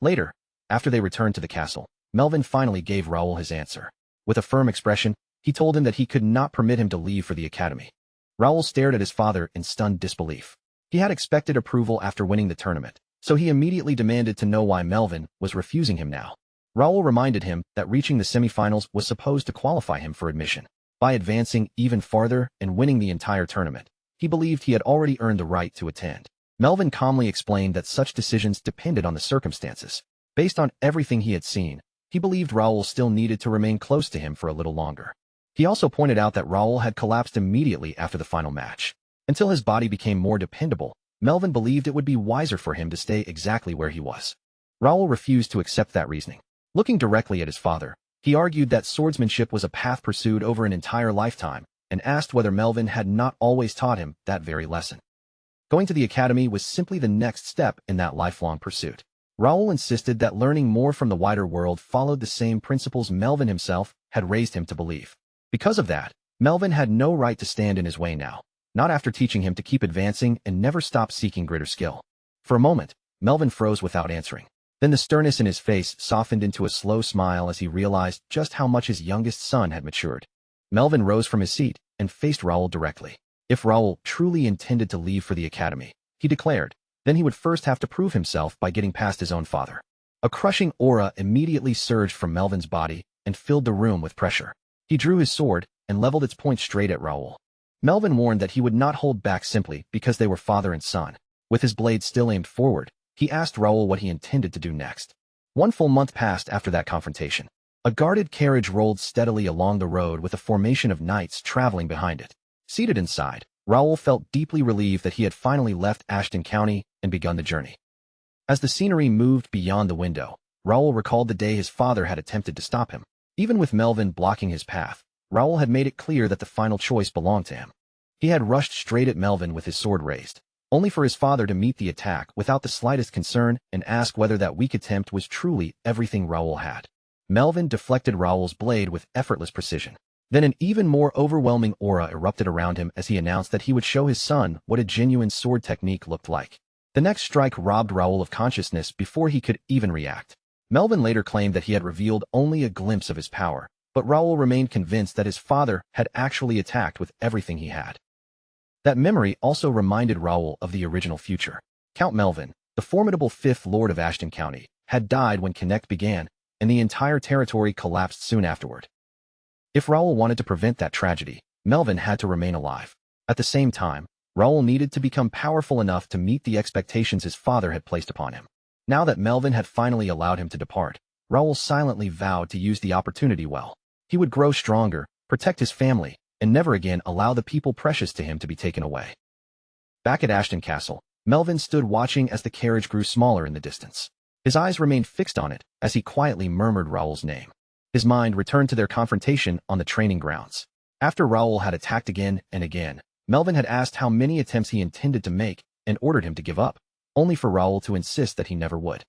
Later, after they returned to the castle, Melvin finally gave Raoul his answer. With a firm expression, he told him that he could not permit him to leave for the academy. Raoul stared at his father in stunned disbelief. He had expected approval after winning the tournament, so he immediately demanded to know why Melvin was refusing him now. Raoul reminded him that reaching the semifinals was supposed to qualify him for admission. By advancing even farther and winning the entire tournament, he believed he had already earned the right to attend. Melvin calmly explained that such decisions depended on the circumstances. Based on everything he had seen, he believed Raoul still needed to remain close to him for a little longer. He also pointed out that Raoul had collapsed immediately after the final match. Until his body became more dependable, Melvin believed it would be wiser for him to stay exactly where he was. Raoul refused to accept that reasoning. Looking directly at his father, he argued that swordsmanship was a path pursued over an entire lifetime, and asked whether Melvin had not always taught him that very lesson. Going to the academy was simply the next step in that lifelong pursuit. Raoul insisted that learning more from the wider world followed the same principles Melvin himself had raised him to believe. Because of that, Melvin had no right to stand in his way now. not after teaching him to keep advancing and never stop seeking greater skill. For a moment, Melvin froze without answering. Then the sternness in his face softened into a slow smile as he realized just how much his youngest son had matured. Melvin rose from his seat and faced Raul directly. If Raul truly intended to leave for the academy, he declared, then he would first have to prove himself by getting past his own father. A crushing aura immediately surged from Melvin's body and filled the room with pressure. He drew his sword and leveled its point straight at Raul. Melvin warned that he would not hold back simply because they were father and son. With his blade still aimed forward, he asked Raul what he intended to do next. 1 full month passed after that confrontation. A guarded carriage rolled steadily along the road with a formation of knights traveling behind it. Seated inside, Raul felt deeply relieved that he had finally left Ashton County and begun the journey. As the scenery moved beyond the window, Raul recalled the day his father had attempted to stop him. Even with Melvin blocking his path, Raul had made it clear that the final choice belonged to him. He had rushed straight at Melvin with his sword raised, only for his father to meet the attack without the slightest concern and ask whether that weak attempt was truly everything Raul had. Melvin deflected Raul's blade with effortless precision. Then an even more overwhelming aura erupted around him as he announced that he would show his son what a genuine sword technique looked like. The next strike robbed Raul of consciousness before he could even react. Melvin later claimed that he had revealed only a glimpse of his power, but Raul remained convinced that his father had actually attacked with everything he had. That memory also reminded Raul of the original future. Count Melvin, the formidable fifth lord of Ashton County, had died when Connect began, and the entire territory collapsed soon afterward. If Raul wanted to prevent that tragedy, Melvin had to remain alive. At the same time, Raul needed to become powerful enough to meet the expectations his father had placed upon him. Now that Melvin had finally allowed him to depart, Raul silently vowed to use the opportunity well. He would grow stronger, protect his family, and never again allow the people precious to him to be taken away. Back at Ashton Castle, Melvin stood watching as the carriage grew smaller in the distance. His eyes remained fixed on it as he quietly murmured Raul's name. His mind returned to their confrontation on the training grounds. After Raul had attacked again and again, Melvin had asked how many attempts he intended to make and ordered him to give up, only for Raul to insist that he never would.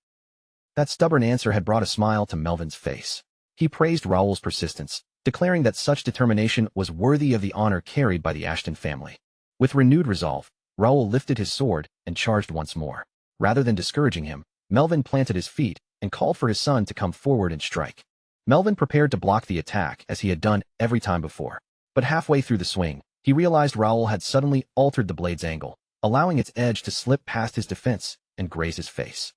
That stubborn answer had brought a smile to Melvin's face. He praised Raul's persistence, declaring that such determination was worthy of the honor carried by the Ashton family. With renewed resolve, Raul lifted his sword and charged once more. Rather than discouraging him, Melvin planted his feet and called for his son to come forward and strike. Melvin prepared to block the attack as he had done every time before. But halfway through the swing, he realized Raul had suddenly altered the blade's angle, allowing its edge to slip past his defense and graze his face.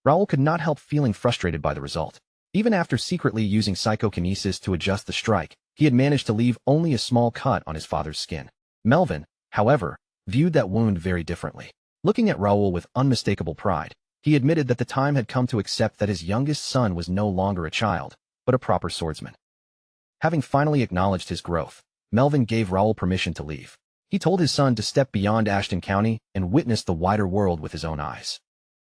Raul could not help feeling frustrated by the result. Even after secretly using psychokinesis to adjust the strike, he had managed to leave only a small cut on his father's skin. Melvin, however, viewed that wound very differently. Looking at Raul with unmistakable pride, he admitted that the time had come to accept that his youngest son was no longer a child, but a proper swordsman. Having finally acknowledged his growth, Melvin gave Raul permission to leave. He told his son to step beyond Ashton County and witness the wider world with his own eyes.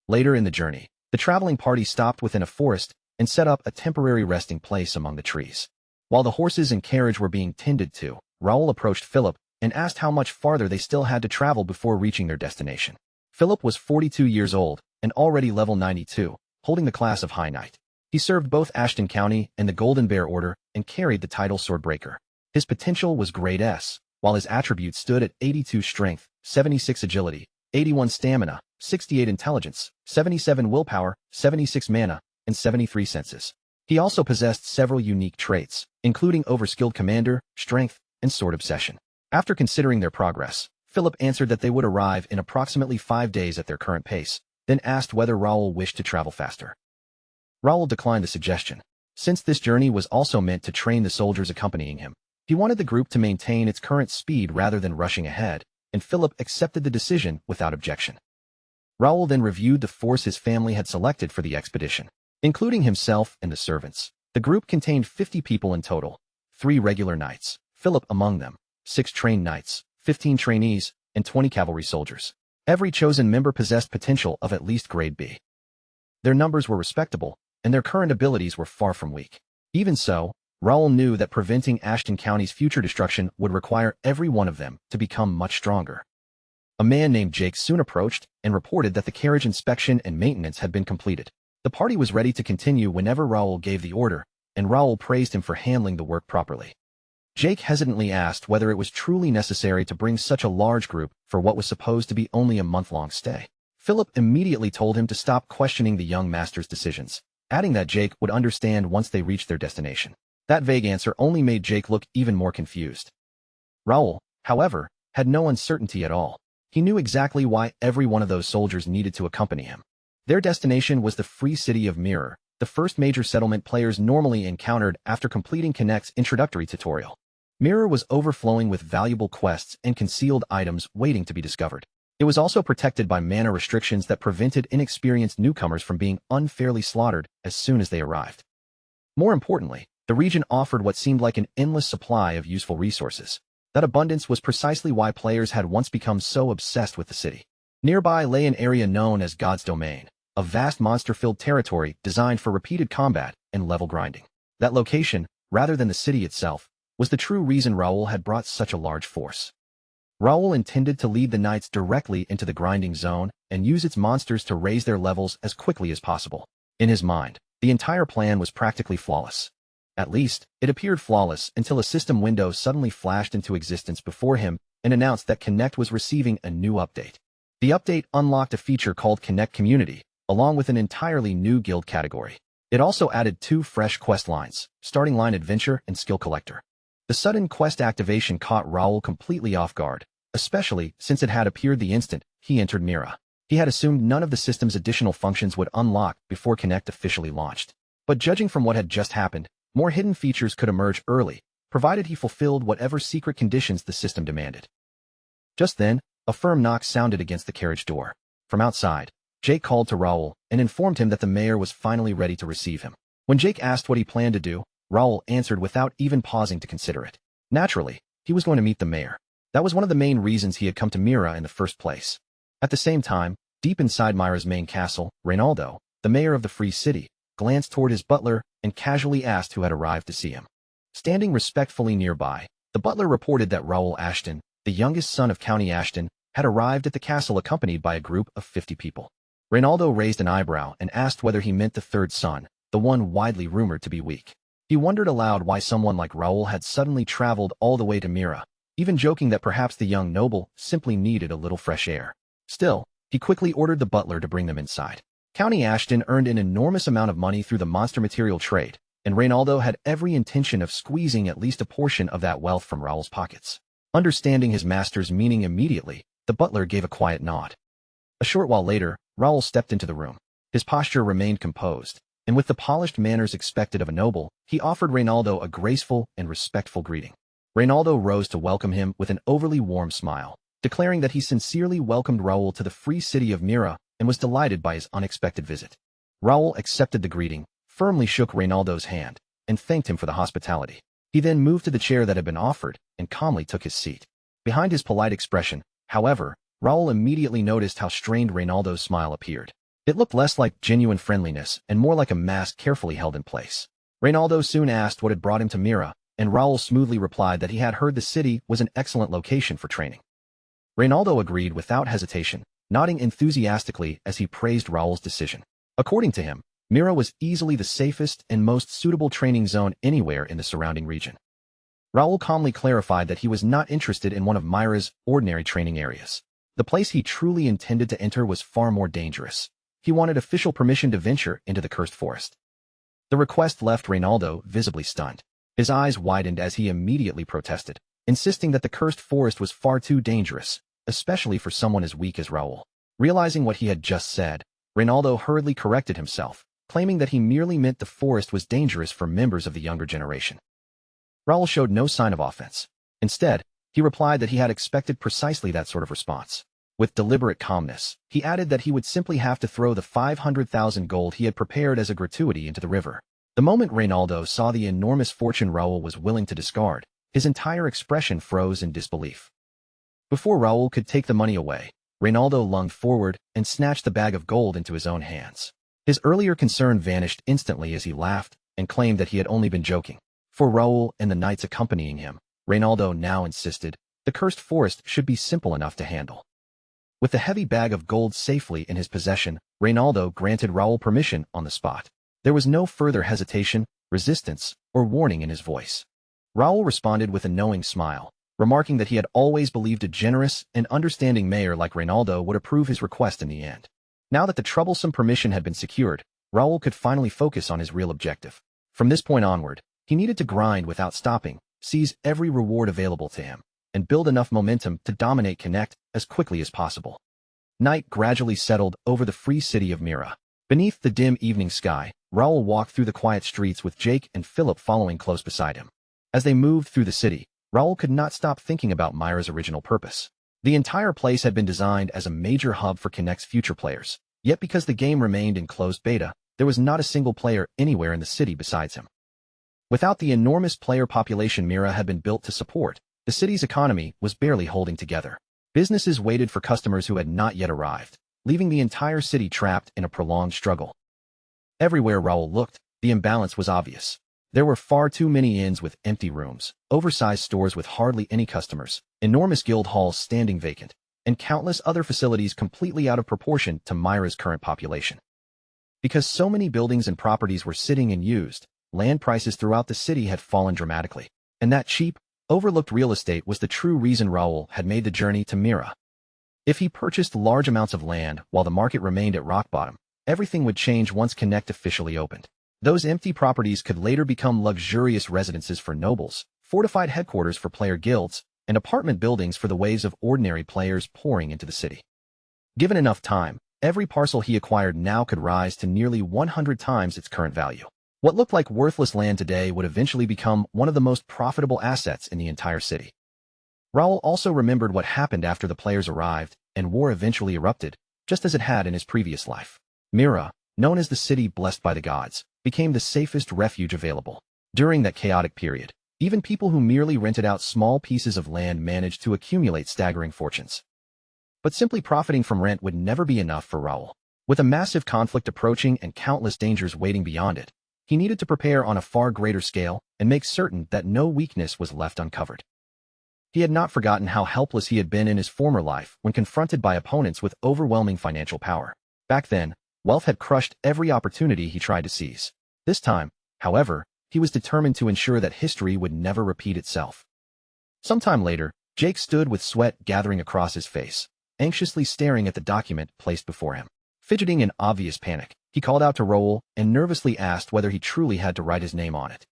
Later in the journey, the traveling party stopped within a forest and set up a temporary resting place among the trees. While the horses and carriage were being tended to, Raul approached Philip and asked how much farther they still had to travel before reaching their destination. Philip was 42 years old and already level 92, holding the class of High Knight. He served both Ashton County and the Golden Bear Order and carried the title Swordbreaker. His potential was grade S, while his attributes stood at 82 strength, 76 agility, 81 stamina, 68 intelligence, 77 willpower, 76 mana, and 73 senses. He also possessed several unique traits, including overskilled commander, strength, and sword obsession. After considering their progress, Philip answered that they would arrive in approximately 5 days at their current pace, then asked whether Raul wished to travel faster. Raul declined the suggestion. Since this journey was also meant to train the soldiers accompanying him, he wanted the group to maintain its current speed rather than rushing ahead, and Philip accepted the decision without objection. Raul then reviewed the force his family had selected for the expedition. Including himself and the servants, the group contained 50 people in total, 3 regular knights, Philip among them, 6 trained knights, 15 trainees, and 20 cavalry soldiers. Every chosen member possessed potential of at least grade B. Their numbers were respectable, and their current abilities were far from weak. Even so, Raul knew that preventing Ashton County's future destruction would require every one of them to become much stronger. A man named Jake soon approached and reported that the carriage inspection and maintenance had been completed. The party was ready to continue whenever Raul gave the order, and Raul praised him for handling the work properly. Jake hesitantly asked whether it was truly necessary to bring such a large group for what was supposed to be only a month-long stay. Philip immediately told him to stop questioning the young master's decisions, adding that Jake would understand once they reached their destination. That vague answer only made Jake look even more confused. Raoul, however, had no uncertainty at all. He knew exactly why every one of those soldiers needed to accompany him. Their destination was the free city of Mirror, the first major settlement players normally encountered after completing Connect's introductory tutorial. Mirror was overflowing with valuable quests and concealed items waiting to be discovered. It was also protected by mana restrictions that prevented inexperienced newcomers from being unfairly slaughtered as soon as they arrived. More importantly, the region offered what seemed like an endless supply of useful resources. That abundance was precisely why players had once become so obsessed with the city. Nearby lay an area known as God's Domain, a vast monster-filled territory designed for repeated combat and level grinding. That location, rather than the city itself, was the true reason Raoul had brought such a large force. Raoul intended to lead the knights directly into the grinding zone and use its monsters to raise their levels as quickly as possible. In his mind, the entire plan was practically flawless. At least, it appeared flawless until a system window suddenly flashed into existence before him and announced that Connect was receiving a new update. The update unlocked a feature called Connect Community, along with an entirely new guild category. It also added 2 fresh quest lines, Starting Line Adventure and Skill Collector. The sudden quest activation caught Raoul completely off guard, especially since it had appeared the instant he entered Mira. He had assumed none of the system's additional functions would unlock before Connect officially launched. But judging from what had just happened, more hidden features could emerge early, provided he fulfilled whatever secret conditions the system demanded. Just then, a firm knock sounded against the carriage door. From outside, Jake called to Raoul and informed him that the mayor was finally ready to receive him. When Jake asked what he planned to do, Raoul answered without even pausing to consider it. Naturally, he was going to meet the mayor. That was one of the main reasons he had come to Mira in the first place. At the same time, deep inside Mira's main castle, Reynaldo, the mayor of the free city, glanced toward his butler and casually asked who had arrived to see him. Standing respectfully nearby, the butler reported that Raoul Ashton, the youngest son of County Ashton, had arrived at the castle accompanied by a group of 50 people. Reynaldo raised an eyebrow and asked whether he meant the third son, the one widely rumored to be weak. He wondered aloud why someone like Raoul had suddenly traveled all the way to Mira, even joking that perhaps the young noble simply needed a little fresh air. Still, he quickly ordered the butler to bring them inside. County Ashton earned an enormous amount of money through the monster material trade, and Reynaldo had every intention of squeezing at least a portion of that wealth from Raoul's pockets. Understanding his master's meaning immediately, the butler gave a quiet nod. A short while later, Raoul stepped into the room. His posture remained composed, and with the polished manners expected of a noble, he offered Reynaldo a graceful and respectful greeting. Reynaldo rose to welcome him with an overly warm smile, declaring that he sincerely welcomed Raoul to the free city of Mira and was delighted by his unexpected visit. Raoul accepted the greeting, firmly shook Reynaldo's hand, and thanked him for the hospitality. He then moved to the chair that had been offered and calmly took his seat. Behind his polite expression, however, Raoul immediately noticed how strained Reynaldo's smile appeared. It looked less like genuine friendliness and more like a mask carefully held in place. Reynaldo soon asked what had brought him to Mira, and Raoul smoothly replied that he had heard the city was an excellent location for training. Reynaldo agreed without hesitation, nodding enthusiastically as he praised Raoul's decision. According to him, Mira was easily the safest and most suitable training zone anywhere in the surrounding region. Raoul calmly clarified that he was not interested in one of Mira's ordinary training areas. The place he truly intended to enter was far more dangerous. He wanted official permission to venture into the cursed forest. The request left Reynaldo visibly stunned. His eyes widened as he immediately protested, insisting that the cursed forest was far too dangerous, especially for someone as weak as Raoul. Realizing what he had just said, Reynaldo hurriedly corrected himself, claiming that he merely meant the forest was dangerous for members of the younger generation. Raoul showed no sign of offense. Instead, he replied that he had expected precisely that sort of response. With deliberate calmness, he added that he would simply have to throw the 500,000 gold he had prepared as a gratuity into the river. The moment Reynaldo saw the enormous fortune Raoul was willing to discard, his entire expression froze in disbelief. Before Raoul could take the money away, Reynaldo lunged forward and snatched the bag of gold into his own hands. His earlier concern vanished instantly as he laughed and claimed that he had only been joking. For Raoul and the knights accompanying him, Reynaldo now insisted the cursed forest should be simple enough to handle. With the heavy bag of gold safely in his possession, Reynaldo granted Raoul permission on the spot. There was no further hesitation, resistance, or warning in his voice. Raul responded with a knowing smile, remarking that he had always believed a generous and understanding mayor like Reynaldo would approve his request in the end. Now that the troublesome permission had been secured, Raul could finally focus on his real objective. From this point onward, he needed to grind without stopping, seize every reward available to him, and build enough momentum to dominate Connect as quickly as possible. Night gradually settled over the free city of Mira. Beneath the dim evening sky, Raul walked through the quiet streets with Jake and Philip following close beside him. As they moved through the city, Raul could not stop thinking about Mira's original purpose. The entire place had been designed as a major hub for Connect's future players, yet because the game remained in closed beta, there was not a single player anywhere in the city besides him. Without the enormous player population Mira had been built to support, the city's economy was barely holding together. Businesses waited for customers who had not yet arrived, leaving the entire city trapped in a prolonged struggle. Everywhere Raul looked, the imbalance was obvious. There were far too many inns with empty rooms, oversized stores with hardly any customers, enormous guild halls standing vacant, and countless other facilities completely out of proportion to Mira's current population. Because so many buildings and properties were sitting unused, land prices throughout the city had fallen dramatically, and that cheap, overlooked real estate was the true reason Raul had made the journey to Mira. If he purchased large amounts of land while the market remained at rock bottom, everything would change once Connect officially opened. Those empty properties could later become luxurious residences for nobles, fortified headquarters for player guilds, and apartment buildings for the waves of ordinary players pouring into the city. Given enough time, every parcel he acquired now could rise to nearly 100 times its current value. What looked like worthless land today would eventually become one of the most profitable assets in the entire city. Raul also remembered what happened after the players arrived and war eventually erupted, just as it had in his previous life. Mira, known as the city blessed by the gods, became the safest refuge available. During that chaotic period, even people who merely rented out small pieces of land managed to accumulate staggering fortunes. But simply profiting from rent would never be enough for Raul. With a massive conflict approaching and countless dangers waiting beyond it, he needed to prepare on a far greater scale and make certain that no weakness was left uncovered. He had not forgotten how helpless he had been in his former life when confronted by opponents with overwhelming financial power. Back then, wealth had crushed every opportunity he tried to seize. This time, however, he was determined to ensure that history would never repeat itself. Sometime later, Jake stood with sweat gathering across his face, anxiously staring at the document placed before him. Fidgeting in obvious panic, he called out to Raul and nervously asked whether he truly had to write his name on it.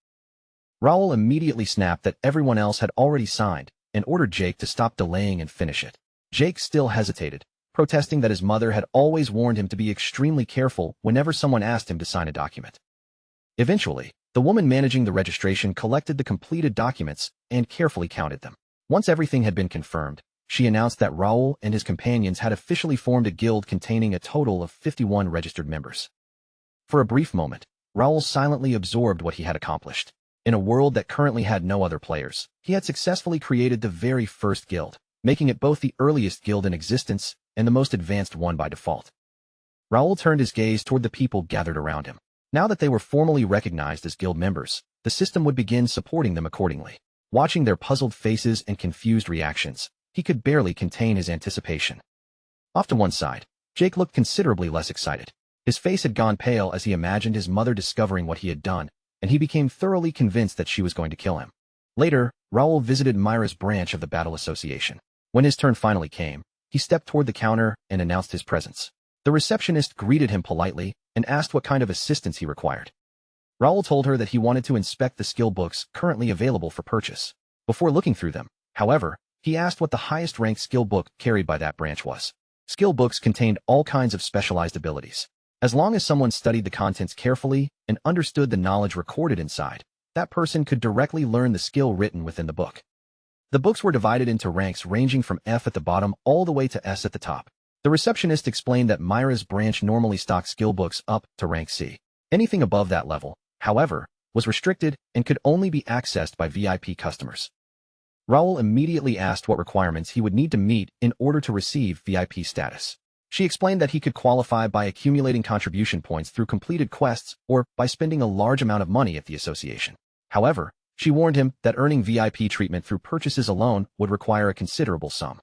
Raul immediately snapped that everyone else had already signed and ordered Jake to stop delaying and finish it. Jake still hesitated, protesting that his mother had always warned him to be extremely careful whenever someone asked him to sign a document. Eventually, the woman managing the registration collected the completed documents and carefully counted them. Once everything had been confirmed, she announced that Raul and his companions had officially formed a guild containing a total of 51 registered members. For a brief moment, Raul silently absorbed what he had accomplished. In a world that currently had no other players, he had successfully created the very first guild, making it both the earliest guild in existence and the most advanced one by default. Raul turned his gaze toward the people gathered around him. Now that they were formally recognized as guild members, the system would begin supporting them accordingly. Watching their puzzled faces and confused reactions, he could barely contain his anticipation. Off to one side, Jake looked considerably less excited. His face had gone pale as he imagined his mother discovering what he had done, and he became thoroughly convinced that she was going to kill him. Later, Raul visited Myra's branch of the Battle Association. When his turn finally came, he stepped toward the counter and announced his presence. The receptionist greeted him politely and asked what kind of assistance he required. Raul told her that he wanted to inspect the skill books currently available for purchase. Before looking through them, however, he asked what the highest-ranked skill book carried by that branch was. Skill books contained all kinds of specialized abilities. As long as someone studied the contents carefully and understood the knowledge recorded inside, that person could directly learn the skill written within the book. The books were divided into ranks ranging from F at the bottom all the way to S at the top. The receptionist explained that Myra's branch normally stocked skill books up to rank C. Anything above that level, however, was restricted and could only be accessed by VIP customers. Raul immediately asked what requirements he would need to meet in order to receive VIP status. She explained that he could qualify by accumulating contribution points through completed quests or by spending a large amount of money at the association. However, she warned him that earning VIP treatment through purchases alone would require a considerable sum.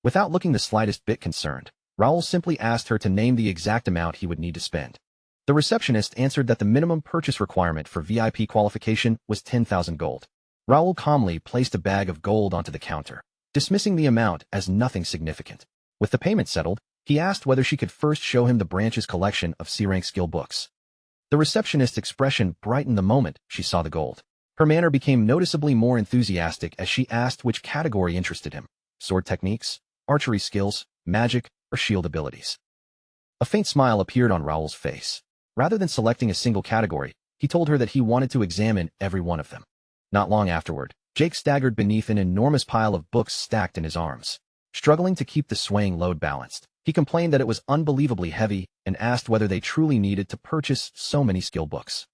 Without looking the slightest bit concerned, Raul simply asked her to name the exact amount he would need to spend. The receptionist answered that the minimum purchase requirement for VIP qualification was 10,000 gold. Raoul calmly placed a bag of gold onto the counter, dismissing the amount as nothing significant. With the payment settled, he asked whether she could first show him the branch's collection of C-rank skill books. The receptionist's expression brightened the moment she saw the gold. Her manner became noticeably more enthusiastic as she asked which category interested him: sword techniques, archery skills, magic, or shield abilities. A faint smile appeared on Raoul's face. Rather than selecting a single category, he told her that he wanted to examine every one of them. Not long afterward, Jake staggered beneath an enormous pile of books stacked in his arms. Struggling to keep the swaying load balanced, he complained that it was unbelievably heavy and asked whether they truly needed to purchase so many skill books.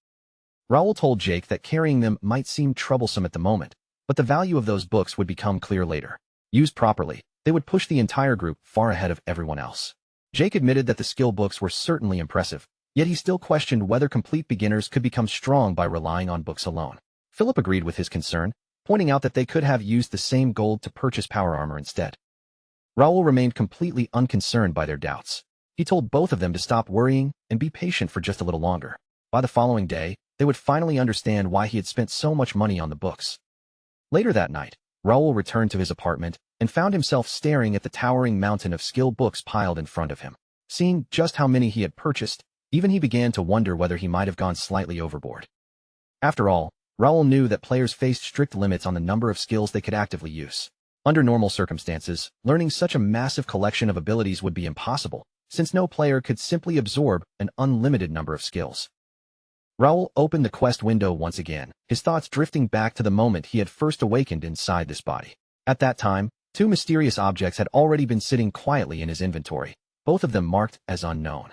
Raoul told Jake that carrying them might seem troublesome at the moment, but the value of those books would become clear later. Used properly, they would push the entire group far ahead of everyone else. Jake admitted that the skill books were certainly impressive, yet he still questioned whether complete beginners could become strong by relying on books alone. Philip agreed with his concern, pointing out that they could have used the same gold to purchase power armor instead. Raoul remained completely unconcerned by their doubts. He told both of them to stop worrying and be patient for just a little longer. By the following day, they would finally understand why he had spent so much money on the books. Later that night, Raoul returned to his apartment and found himself staring at the towering mountain of skill books piled in front of him. Seeing just how many he had purchased, even he began to wonder whether he might have gone slightly overboard. After all, Raoul knew that players faced strict limits on the number of skills they could actively use. Under normal circumstances, learning such a massive collection of abilities would be impossible, since no player could simply absorb an unlimited number of skills. Raoul opened the quest window once again, his thoughts drifting back to the moment he had first awakened inside this body. At that time, two mysterious objects had already been sitting quietly in his inventory, both of them marked as unknown.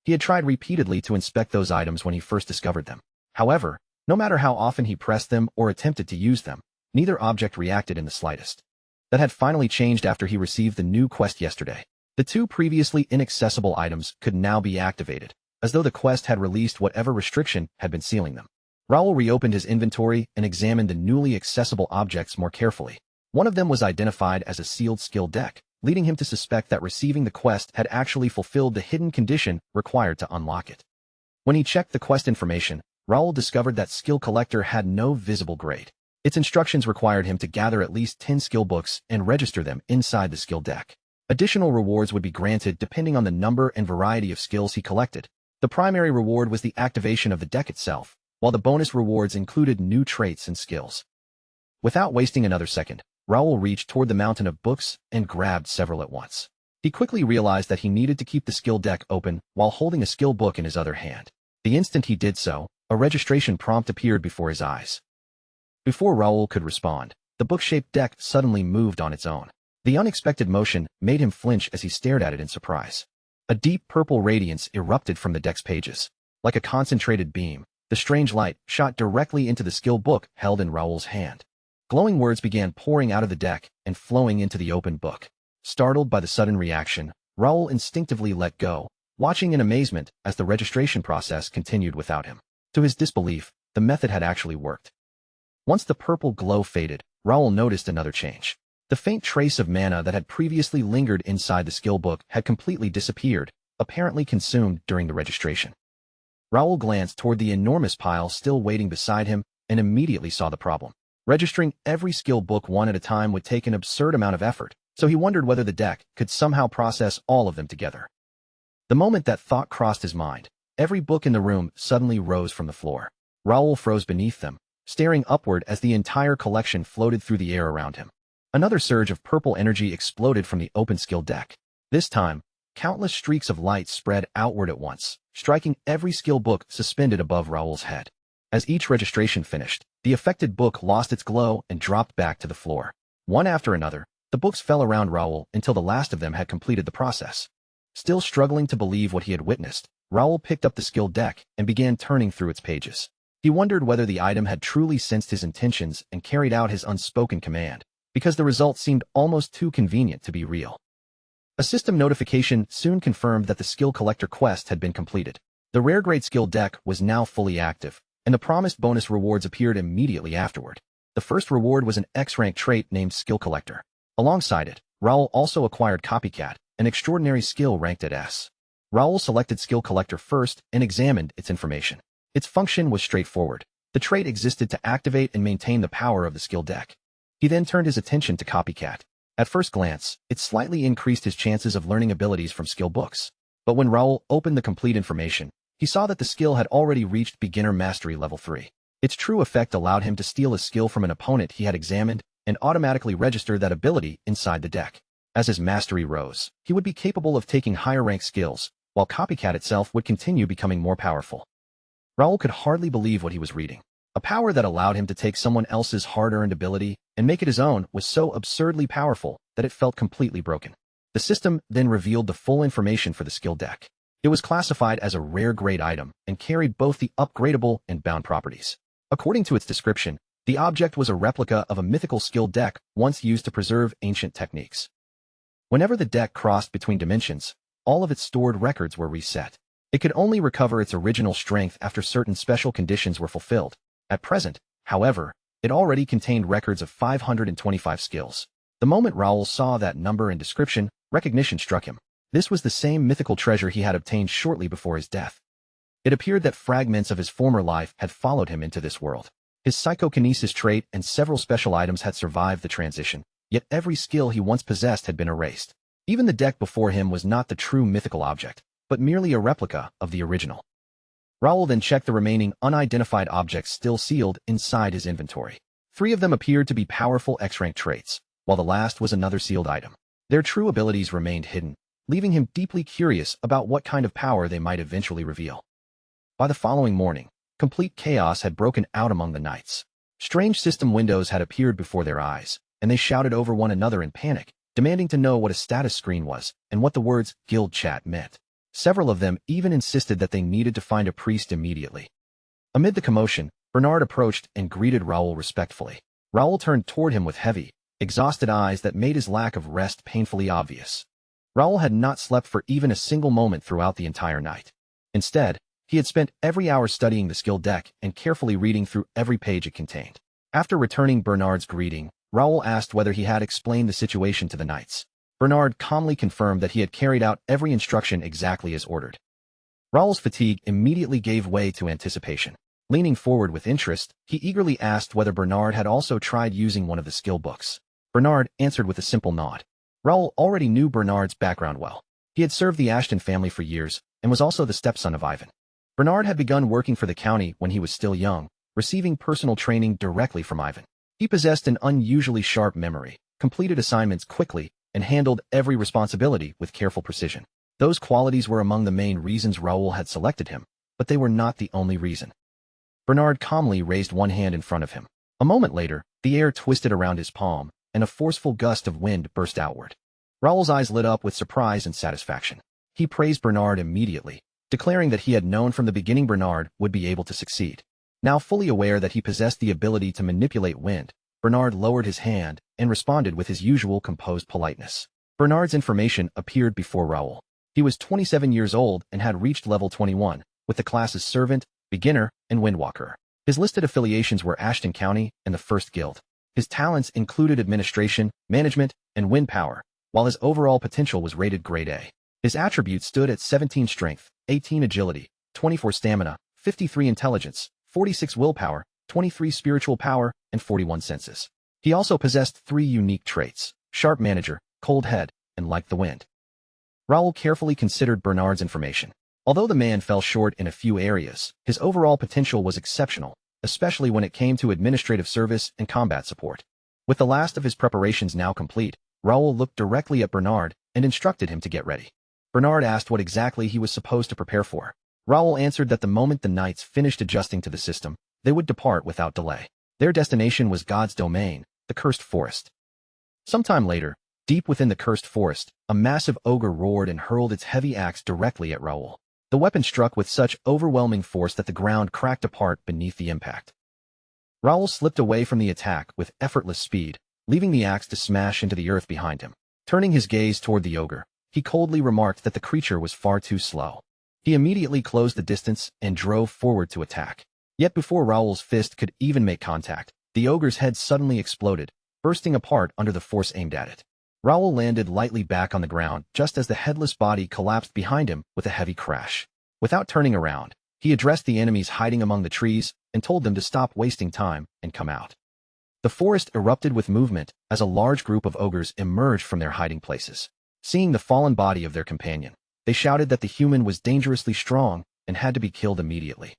He had tried repeatedly to inspect those items when he first discovered them. However, no matter how often he pressed them or attempted to use them, neither object reacted in the slightest. That had finally changed after he received the new quest yesterday. The two previously inaccessible items could now be activated, as though the quest had released whatever restriction had been sealing them. Raoul reopened his inventory and examined the newly accessible objects more carefully. One of them was identified as a sealed skill deck, leading him to suspect that receiving the quest had actually fulfilled the hidden condition required to unlock it. When he checked the quest information, Raoul discovered that Skill Collector had no visible grade. Its instructions required him to gather at least 10 skill books and register them inside the skill deck. Additional rewards would be granted depending on the number and variety of skills he collected. The primary reward was the activation of the deck itself, while the bonus rewards included new traits and skills. Without wasting another second, Raoul reached toward the mountain of books and grabbed several at once. He quickly realized that he needed to keep the skill deck open while holding a skill book in his other hand. The instant he did so, a registration prompt appeared before his eyes. Before Raoul could respond, the book-shaped deck suddenly moved on its own. The unexpected motion made him flinch as he stared at it in surprise. A deep purple radiance erupted from the deck's pages. Like a concentrated beam, the strange light shot directly into the skill book held in Raoul's hand. Glowing words began pouring out of the deck and flowing into the open book. Startled by the sudden reaction, Raoul instinctively let go, watching in amazement as the registration process continued without him. To his disbelief, the method had actually worked. Once the purple glow faded, Raoul noticed another change. The faint trace of mana that had previously lingered inside the skill book had completely disappeared, apparently consumed during the registration. Raoul glanced toward the enormous pile still waiting beside him and immediately saw the problem. Registering every skill book one at a time would take an absurd amount of effort, so he wondered whether the deck could somehow process all of them together. The moment that thought crossed his mind, every book in the room suddenly rose from the floor. Raoul froze beneath them, staring upward as the entire collection floated through the air around him. Another surge of purple energy exploded from the open skill deck. This time, countless streaks of light spread outward at once, striking every skill book suspended above Raoul's head. As each registration finished, the affected book lost its glow and dropped back to the floor. One after another, the books fell around Raoul until the last of them had completed the process. Still struggling to believe what he had witnessed, Raoul picked up the skill deck and began turning through its pages. He wondered whether the item had truly sensed his intentions and carried out his unspoken command, because the result seemed almost too convenient to be real. A system notification soon confirmed that the Skill Collector quest had been completed. The rare grade skill deck was now fully active, and the promised bonus rewards appeared immediately afterward. The first reward was an X-rank trait named Skill Collector. Alongside it, Raoul also acquired Copycat, an extraordinary skill ranked at S. Raoul selected Skill Collector first and examined its information. Its function was straightforward. The trait existed to activate and maintain the power of the skill deck. He then turned his attention to Copycat. At first glance, it slightly increased his chances of learning abilities from skill books. But when Raul opened the complete information, he saw that the skill had already reached beginner mastery level 3. Its true effect allowed him to steal a skill from an opponent he had examined and automatically register that ability inside the deck. As his mastery rose, he would be capable of taking higher-rank skills, while Copycat itself would continue becoming more powerful. Raul could hardly believe what he was reading. A power that allowed him to take someone else's hard-earned ability and make it his own was so absurdly powerful that it felt completely broken. The system then revealed the full information for the skill deck. It was classified as a rare grade item and carried both the upgradable and bound properties. According to its description, the object was a replica of a mythical skill deck once used to preserve ancient techniques. Whenever the deck crossed between dimensions, all of its stored records were reset. It could only recover its original strength after certain special conditions were fulfilled. At present, however, it already contained records of 525 skills. The moment Raul saw that number and description, recognition struck him. This was the same mythical treasure he had obtained shortly before his death. It appeared that fragments of his former life had followed him into this world. His psychokinesis trait and several special items had survived the transition, yet every skill he once possessed had been erased. Even the deck before him was not the true mythical object, but merely a replica of the original. Raul then checked the remaining unidentified objects still sealed inside his inventory. 3 of them appeared to be powerful X-rank traits, while the last was another sealed item. Their true abilities remained hidden, leaving him deeply curious about what kind of power they might eventually reveal. By the following morning, complete chaos had broken out among the knights. Strange system windows had appeared before their eyes, and they shouted over one another in panic, demanding to know what a status screen was and what the words guild chat meant. Several of them even insisted that they needed to find a priest immediately. Amid the commotion, Bernard approached and greeted Raul respectfully. Raul turned toward him with heavy, exhausted eyes that made his lack of rest painfully obvious. Raul had not slept for even a single moment throughout the entire night. Instead, he had spent every hour studying the skill deck and carefully reading through every page it contained. After returning Bernard's greeting, Raul asked whether he had explained the situation to the knights. Bernard calmly confirmed that he had carried out every instruction exactly as ordered. Raul's fatigue immediately gave way to anticipation. Leaning forward with interest, he eagerly asked whether Bernard had also tried using one of the skill books. Bernard answered with a simple nod. Raul already knew Bernard's background well. He had served the Ashton family for years and was also the stepson of Ivan. Bernard had begun working for the county when he was still young, receiving personal training directly from Ivan. He possessed an unusually sharp memory, completed assignments quickly, and handled every responsibility with careful precision. Those qualities were among the main reasons Raul had selected him, but they were not the only reason. Bernard calmly raised one hand in front of him. A moment later, the air twisted around his palm, and a forceful gust of wind burst outward. Raul's eyes lit up with surprise and satisfaction. He praised Bernard immediately, declaring that he had known from the beginning Bernard would be able to succeed. Now fully aware that he possessed the ability to manipulate wind, Bernard lowered his hand and responded with his usual composed politeness. Bernard's information appeared before Raul. He was 27 years old and had reached level 21, with the classes Servant, Beginner, and Windwalker. His listed affiliations were Ashton County and the First Guild. His talents included administration, management, and wind power, while his overall potential was rated Grade A. His attributes stood at 17 strength, 18 agility, 24 stamina, 53 intelligence, 46 willpower, 23 spiritual power, and 41 senses. He also possessed 3 unique traits: sharp manager, cold head, and like the wind. Raul carefully considered Bernard's information. Although the man fell short in a few areas, his overall potential was exceptional, especially when it came to administrative service and combat support. With the last of his preparations now complete, Raul looked directly at Bernard and instructed him to get ready. Bernard asked what exactly he was supposed to prepare for. Raul answered that the moment the knights finished adjusting to the system, they would depart without delay. Their destination was God's domain, the Cursed Forest. Sometime later, deep within the Cursed Forest, a massive ogre roared and hurled its heavy axe directly at Raul. The weapon struck with such overwhelming force that the ground cracked apart beneath the impact. Raul slipped away from the attack with effortless speed, leaving the axe to smash into the earth behind him. Turning his gaze toward the ogre, he coldly remarked that the creature was far too slow. He immediately closed the distance and drove forward to attack. Yet before Raul's fist could even make contact, the ogre's head suddenly exploded, bursting apart under the force aimed at it. Raul landed lightly back on the ground just as the headless body collapsed behind him with a heavy crash. Without turning around, He addressed the enemies hiding among the trees and told them to stop wasting time and come out. The forest erupted with movement as a large group of ogres emerged from their hiding places. Seeing the fallen body of their companion, they shouted that the human was dangerously strong and had to be killed immediately.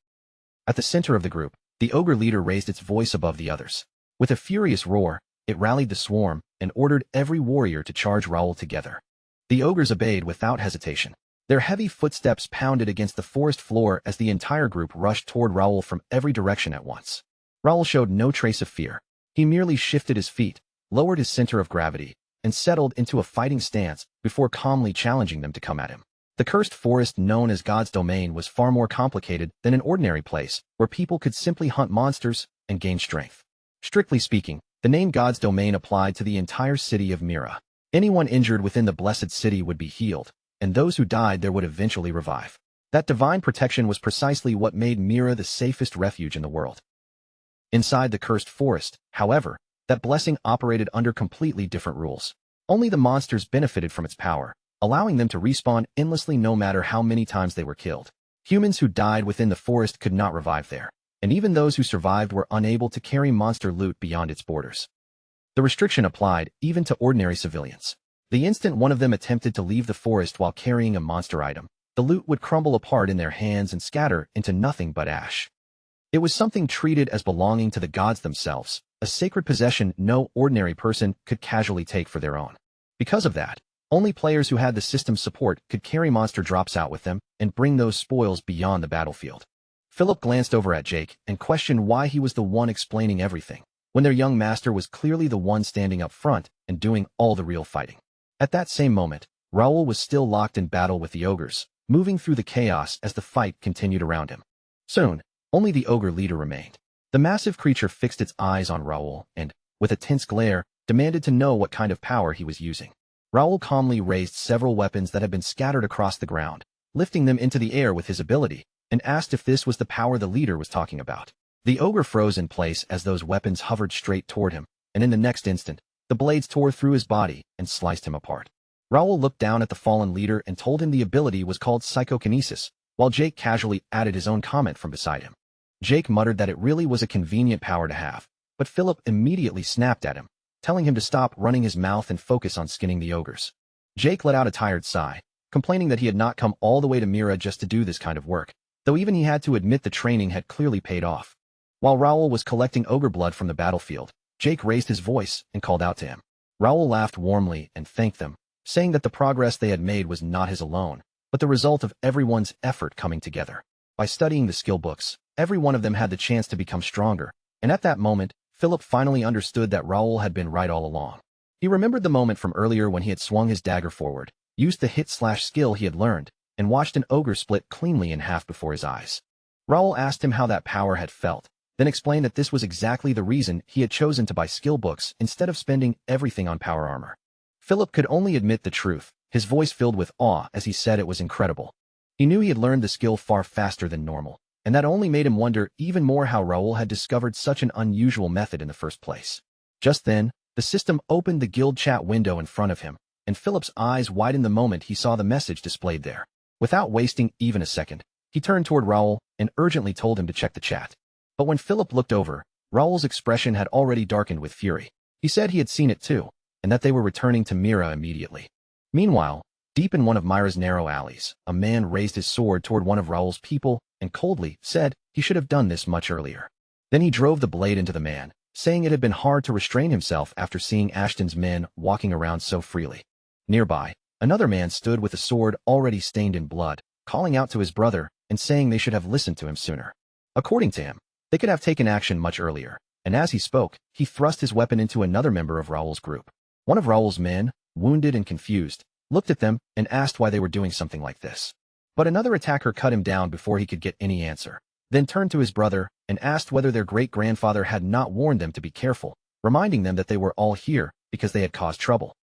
At the center of the group, the ogre leader raised its voice above the others. With a furious roar, it rallied the swarm and ordered every warrior to charge Raoul together. The ogres obeyed without hesitation. Their heavy footsteps pounded against the forest floor as the entire group rushed toward Raoul from every direction at once. Raoul showed no trace of fear. He merely shifted his feet, lowered his center of gravity, and settled into a fighting stance before calmly challenging them to come at him. The cursed forest known as God's Domain was far more complicated than an ordinary place where people could simply hunt monsters and gain strength. Strictly speaking, the name God's Domain applied to the entire city of Mira. Anyone injured within the blessed city would be healed, and those who died there would eventually revive. That divine protection was precisely what made Mira the safest refuge in the world. Inside the cursed forest, however, that blessing operated under completely different rules. Only the monsters benefited from its power, allowing them to respawn endlessly no matter how many times they were killed. Humans who died within the forest could not revive there, and even those who survived were unable to carry monster loot beyond its borders. The restriction applied even to ordinary civilians. The instant one of them attempted to leave the forest while carrying a monster item, the loot would crumble apart in their hands and scatter into nothing but ash. It was something treated as belonging to the gods themselves, a sacred possession no ordinary person could casually take for their own. Because of that, only players who had the system's support could carry monster drops out with them and bring those spoils beyond the battlefield. Philip glanced over at Jake and questioned why he was the one explaining everything, when their young master was clearly the one standing up front and doing all the real fighting. At that same moment, Raoul was still locked in battle with the ogres, moving through the chaos as the fight continued around him. Soon, only the ogre leader remained. The massive creature fixed its eyes on Raoul and, with a tense glare, demanded to know what kind of power he was using. Raoul calmly raised several weapons that had been scattered across the ground, lifting them into the air with his ability, and asked if this was the power the leader was talking about. The ogre froze in place as those weapons hovered straight toward him, and in the next instant, the blades tore through his body and sliced him apart. Raoul looked down at the fallen leader and told him the ability was called psychokinesis, while Jake casually added his own comment from beside him. Jake muttered that it really was a convenient power to have, but Philip immediately snapped at him, telling him to stop running his mouth and focus on skinning the ogres. Jake let out a tired sigh, complaining that he had not come all the way to Mira just to do this kind of work, though even he had to admit the training had clearly paid off. While Raoul was collecting ogre blood from the battlefield, Jake raised his voice and called out to him. Raoul laughed warmly and thanked them, saying that the progress they had made was not his alone, but the result of everyone's effort coming together. By studying the skill books, every one of them had the chance to become stronger, and at that moment, Philip finally understood that Raoul had been right all along. He remembered the moment from earlier when he had swung his dagger forward, used the hit/slash skill he had learned, and watched an ogre split cleanly in half before his eyes. Raoul asked him how that power had felt, then explained that this was exactly the reason he had chosen to buy skill books instead of spending everything on power armor. Philip could only admit the truth, his voice filled with awe as he said it was incredible. He knew he had learned the skill far faster than normal, and that only made him wonder even more how Raoul had discovered such an unusual method in the first place. Just then, the system opened the guild chat window in front of him, and Philip's eyes widened the moment he saw the message displayed there. Without wasting even a second, he turned toward Raoul and urgently told him to check the chat. But when Philip looked over, Raoul's expression had already darkened with fury. He said he had seen it too, and that they were returning to Mira immediately. Meanwhile, deep in one of Mira's narrow alleys, a man raised his sword toward one of Raoul's people and coldly said he should have done this much earlier. Then he drove the blade into the man, saying it had been hard to restrain himself after seeing Ashton's men walking around so freely. Nearby, another man stood with a sword already stained in blood, calling out to his brother and saying they should have listened to him sooner. According to him, they could have taken action much earlier, and as he spoke, he thrust his weapon into another member of Raoul's group. One of Raoul's men, wounded and confused, looked at them and asked why they were doing something like this. But another attacker cut him down before he could get any answer, then turned to his brother and asked whether their great-grandfather had not warned them to be careful, reminding them that they were all here because they had caused trouble.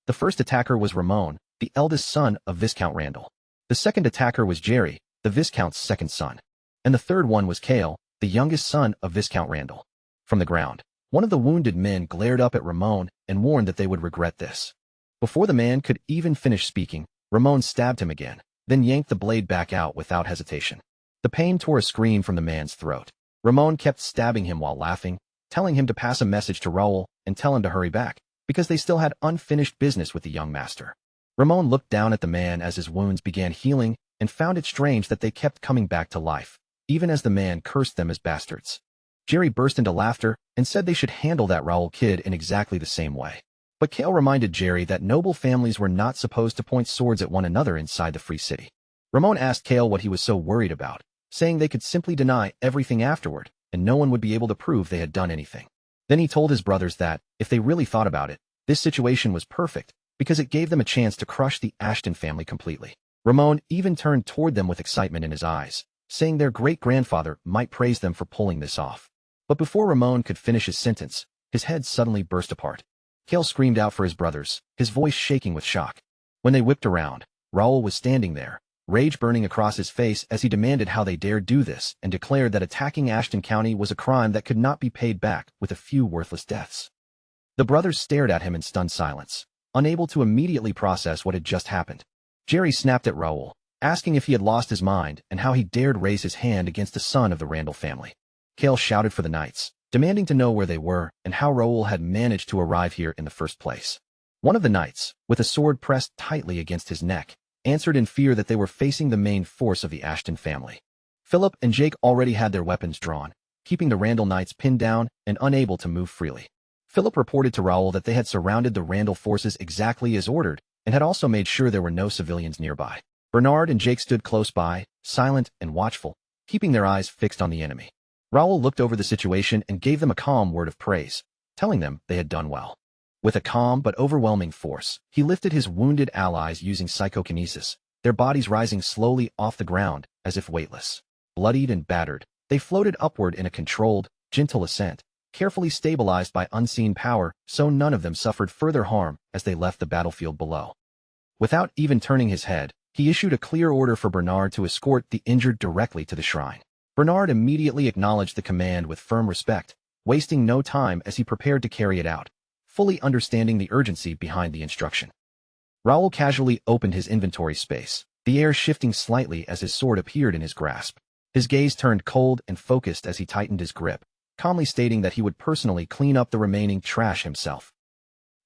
The first attacker was Ramon, the eldest son of Viscount Randall. The second attacker was Jerry, the Viscount's second son. And the third one was Cale, the youngest son of Viscount Randall. From the ground, one of the wounded men glared up at Ramon and warned that they would regret this. Before the man could even finish speaking, Ramon stabbed him again, then yanked the blade back out without hesitation. The pain tore a scream from the man's throat. Ramon kept stabbing him while laughing, telling him to pass a message to Raul and tell him to hurry back, because they still had unfinished business with the young master. Ramon looked down at the man as his wounds began healing and found it strange that they kept coming back to life, even as the man cursed them as bastards. Jerry burst into laughter and said they should handle that Raul kid in exactly the same way. But Kale reminded Jerry that noble families were not supposed to point swords at one another inside the free city. Ramon asked Kale what he was so worried about, saying they could simply deny everything afterward, and no one would be able to prove they had done anything. Then he told his brothers that, if they really thought about it, this situation was perfect, because it gave them a chance to crush the Ashton family completely. Ramon even turned toward them with excitement in his eyes, saying their great-grandfather might praise them for pulling this off. But before Ramon could finish his sentence, his head suddenly burst apart. Kale screamed out for his brothers, his voice shaking with shock. When they whipped around, Raul was standing there, rage burning across his face as he demanded how they dared do this and declared that attacking Ashton County was a crime that could not be paid back with a few worthless deaths. The brothers stared at him in stunned silence, unable to immediately process what had just happened. Jerry snapped at Raul, asking if he had lost his mind and how he dared raise his hand against a son of the Randall family. Kale shouted for the knights, demanding to know where they were and how Raul had managed to arrive here in the first place. One of the knights, with a sword pressed tightly against his neck, answered in fear that they were facing the main force of the Ashton family. Philip and Jake already had their weapons drawn, keeping the Randall knights pinned down and unable to move freely. Philip reported to Raul that they had surrounded the Randall forces exactly as ordered and had also made sure there were no civilians nearby. Bernard and Jake stood close by, silent and watchful, keeping their eyes fixed on the enemy. Raul looked over the situation and gave them a calm word of praise, telling them they had done well. With a calm but overwhelming force, he lifted his wounded allies using psychokinesis, their bodies rising slowly off the ground as if weightless. Bloodied and battered, they floated upward in a controlled, gentle ascent, carefully stabilized by unseen power so none of them suffered further harm as they left the battlefield below. Without even turning his head, he issued a clear order for Bernard to escort the injured directly to the shrine. Bernard immediately acknowledged the command with firm respect, wasting no time as he prepared to carry it out, fully understanding the urgency behind the instruction. Raul casually opened his inventory space, the air shifting slightly as his sword appeared in his grasp. His gaze turned cold and focused as he tightened his grip, calmly stating that he would personally clean up the remaining trash himself.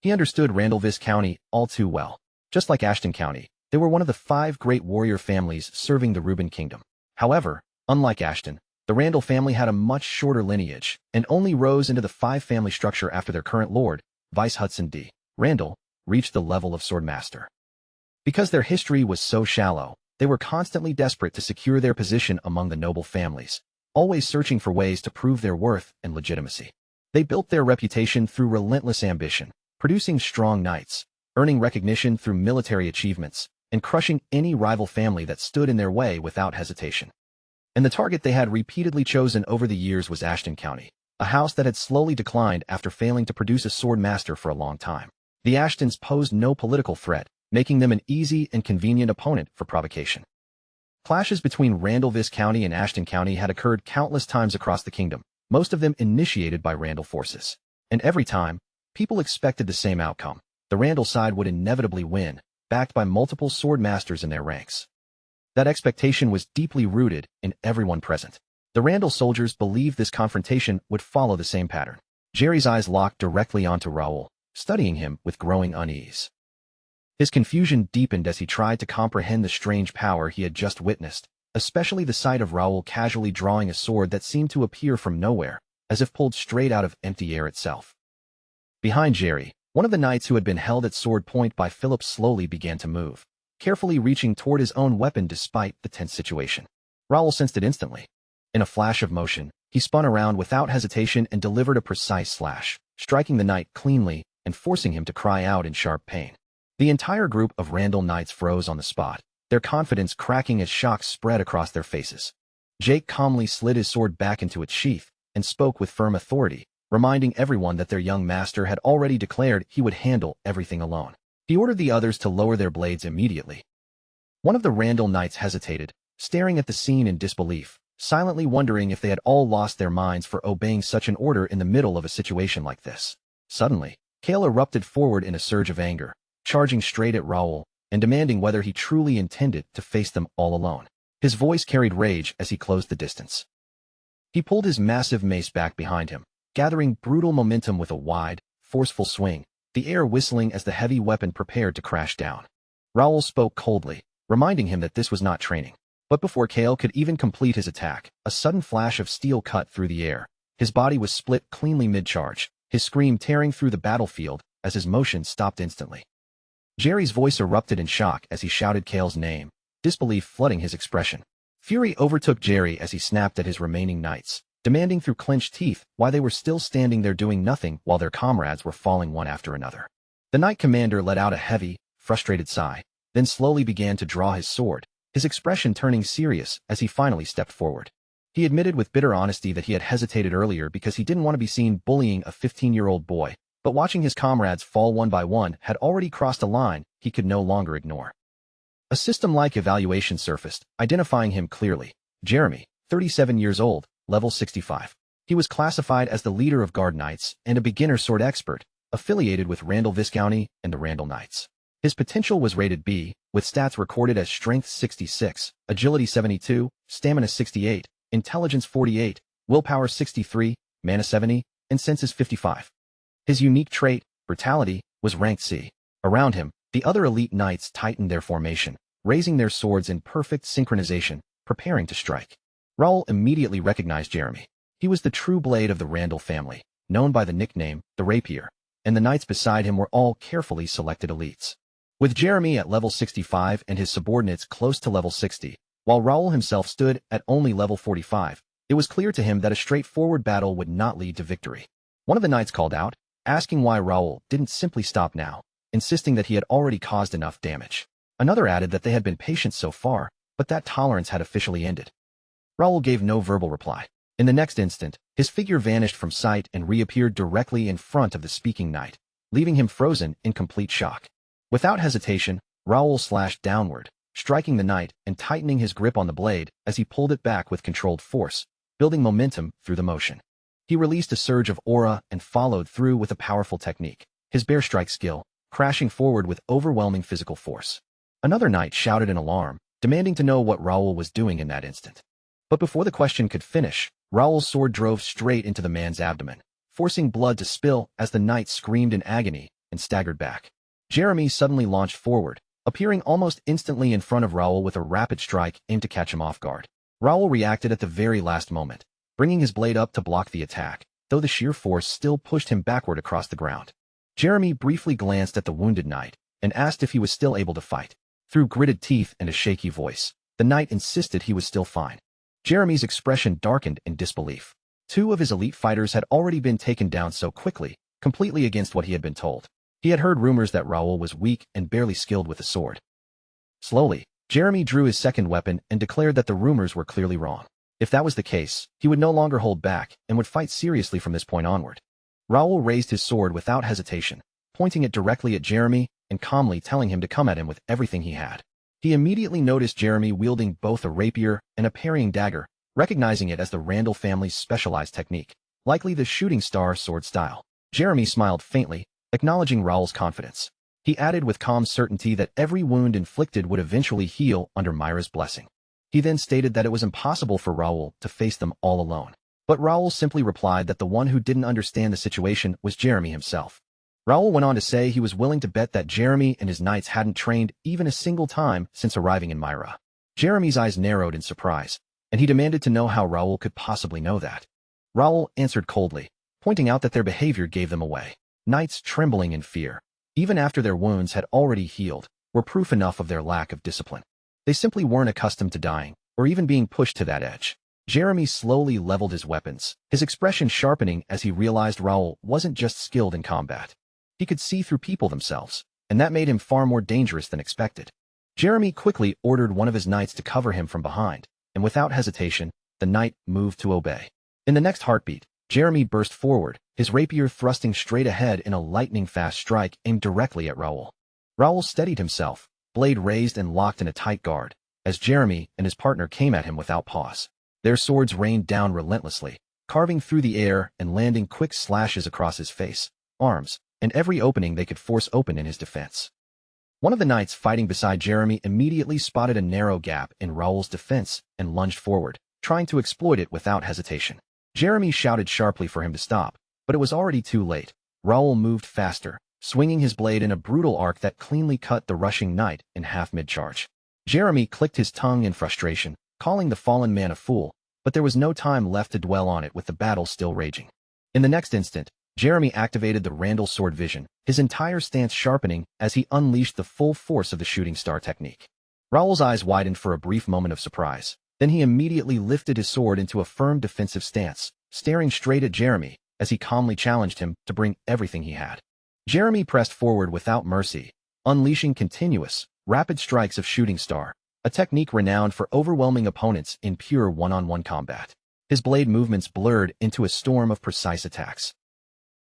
He understood Randallvis County all too well. Just like Ashton County, they were one of the 5 great warrior families serving the Reuben Kingdom. However, unlike Ashton, the Randall family had a much shorter lineage and only rose into the 5-family structure after their current lord, Vice Hudson D. Randall, reached the level of swordmaster. Because their history was so shallow, they were constantly desperate to secure their position among the noble families, always searching for ways to prove their worth and legitimacy. They built their reputation through relentless ambition, producing strong knights, earning recognition through military achievements, and crushing any rival family that stood in their way without hesitation. And the target they had repeatedly chosen over the years was Ashton County, a house that had slowly declined after failing to produce a sword master for a long time. The Ashtons posed no political threat, making them an easy and convenient opponent for provocation. Clashes between Randallvis County and Ashton County had occurred countless times across the kingdom, most of them initiated by Randall forces. And every time, people expected the same outcome. The Randall side would inevitably win, backed by multiple sword masters in their ranks. That expectation was deeply rooted in everyone present. The Randall soldiers believed this confrontation would follow the same pattern. Jerry's eyes locked directly onto Raul, studying him with growing unease. His confusion deepened as he tried to comprehend the strange power he had just witnessed, especially the sight of Raul casually drawing a sword that seemed to appear from nowhere, as if pulled straight out of empty air itself. Behind Jerry, one of the knights who had been held at sword point by Philip slowly began to move, carefully reaching toward his own weapon despite the tense situation. Raul sensed it instantly. In a flash of motion, he spun around without hesitation and delivered a precise slash, striking the knight cleanly and forcing him to cry out in sharp pain. The entire group of Randall knights froze on the spot, their confidence cracking as shock spread across their faces. Jake calmly slid his sword back into its sheath and spoke with firm authority, reminding everyone that their young master had already declared he would handle everything alone. He ordered the others to lower their blades immediately. One of the Randall knights hesitated, staring at the scene in disbelief, silently wondering if they had all lost their minds for obeying such an order in the middle of a situation like this. Suddenly, Kale erupted forward in a surge of anger, charging straight at Raul and demanding whether he truly intended to face them all alone. His voice carried rage as he closed the distance. He pulled his massive mace back behind him, gathering brutal momentum with a wide, forceful swing, the air whistling as the heavy weapon prepared to crash down. Raoul spoke coldly, reminding him that this was not training. But before Kale could even complete his attack, a sudden flash of steel cut through the air. His body was split cleanly mid-charge, his scream tearing through the battlefield as his motion stopped instantly. Jerry's voice erupted in shock as he shouted Kale's name, disbelief flooding his expression. Fury overtook Jerry as he snapped at his remaining knights, demanding through clenched teeth why they were still standing there doing nothing while their comrades were falling one after another. The knight commander let out a heavy, frustrated sigh, then slowly began to draw his sword, his expression turning serious as he finally stepped forward. He admitted with bitter honesty that he had hesitated earlier because he didn't want to be seen bullying a 15-year-old boy, but watching his comrades fall one by one had already crossed a line he could no longer ignore. A system-like evaluation surfaced, identifying him clearly. Jeremy, 37 years old, level 65. He was classified as the leader of Guard Knights and a beginner sword expert, affiliated with Randall Viscounty and the Randall Knights. His potential was rated B, with stats recorded as Strength 66, Agility 72, Stamina 68, Intelligence 48, Willpower 63, Mana 70, and Senses 55. His unique trait, Brutality, was ranked C. Around him, the other elite knights tightened their formation, raising their swords in perfect synchronization, preparing to strike. Raoul immediately recognized Jeremy. He was the true blade of the Randall family, known by the nickname, the Rapier, and the knights beside him were all carefully selected elites. With Jeremy at level 65 and his subordinates close to level 60, while Raoul himself stood at only level 45, it was clear to him that a straightforward battle would not lead to victory. One of the knights called out, asking why Raoul didn't simply stop now, insisting that he had already caused enough damage. Another added that they had been patient so far, but that tolerance had officially ended. Raoul gave no verbal reply. In the next instant, his figure vanished from sight and reappeared directly in front of the speaking knight, leaving him frozen in complete shock. Without hesitation, Raoul slashed downward, striking the knight and tightening his grip on the blade as he pulled it back with controlled force, building momentum through the motion. He released a surge of aura and followed through with a powerful technique, his bear strike skill, crashing forward with overwhelming physical force. Another knight shouted in alarm, demanding to know what Raoul was doing in that instant. But before the question could finish, Raoul's sword drove straight into the man's abdomen, forcing blood to spill as the knight screamed in agony and staggered back. Jeremy suddenly launched forward, appearing almost instantly in front of Raoul with a rapid strike aimed to catch him off guard. Raoul reacted at the very last moment, bringing his blade up to block the attack, though the sheer force still pushed him backward across the ground. Jeremy briefly glanced at the wounded knight and asked if he was still able to fight. Through gritted teeth and a shaky voice, the knight insisted he was still fine. Jeremy's expression darkened in disbelief. Two of his elite fighters had already been taken down so quickly, completely against what he had been told. He had heard rumors that Raoul was weak and barely skilled with a sword. Slowly, Jeremy drew his second weapon and declared that the rumors were clearly wrong. If that was the case, he would no longer hold back and would fight seriously from this point onward. Raoul raised his sword without hesitation, pointing it directly at Jeremy and calmly telling him to come at him with everything he had. He immediately noticed Jeremy wielding both a rapier and a parrying dagger, recognizing it as the Randall family's specialized technique, likely the shooting star sword style. Jeremy smiled faintly, acknowledging Raoul's confidence. He added with calm certainty that every wound inflicted would eventually heal under Myra's blessing. He then stated that it was impossible for Raoul to face them all alone. But Raoul simply replied that the one who didn't understand the situation was Jeremy himself. Raoul went on to say he was willing to bet that Jeremy and his knights hadn't trained even a single time since arriving in Myra. Jeremy's eyes narrowed in surprise, and he demanded to know how Raoul could possibly know that. Raoul answered coldly, pointing out that their behavior gave them away. Knights trembling in fear, even after their wounds had already healed, were proof enough of their lack of discipline. They simply weren't accustomed to dying, or even being pushed to that edge. Jeremy slowly leveled his weapons, his expression sharpening as he realized Raoul wasn't just skilled in combat. He could see through people themselves, and that made him far more dangerous than expected. Jeremy quickly ordered one of his knights to cover him from behind, and without hesitation, the knight moved to obey. In the next heartbeat, Jeremy burst forward, his rapier thrusting straight ahead in a lightning-fast strike aimed directly at Raoul. Raoul steadied himself, blade raised and locked in a tight guard, as Jeremy and his partner came at him without pause. Their swords rained down relentlessly, carving through the air and landing quick slashes across his face, arms, and every opening they could force open in his defense. One of the knights fighting beside Jeremy immediately spotted a narrow gap in Raoul's defense and lunged forward, trying to exploit it without hesitation. Jeremy shouted sharply for him to stop, but it was already too late. Raoul moved faster, swinging his blade in a brutal arc that cleanly cut the rushing knight in half mid-charge. Jeremy clicked his tongue in frustration, calling the fallen man a fool, but there was no time left to dwell on it with the battle still raging. In the next instant, Jeremy activated the Randall sword vision, his entire stance sharpening as he unleashed the full force of the shooting star technique. Raoul's eyes widened for a brief moment of surprise. Then he immediately lifted his sword into a firm defensive stance, staring straight at Jeremy as he calmly challenged him to bring everything he had. Jeremy pressed forward without mercy, unleashing continuous, rapid strikes of shooting star, a technique renowned for overwhelming opponents in pure one-on-one combat. His blade movements blurred into a storm of precise attacks.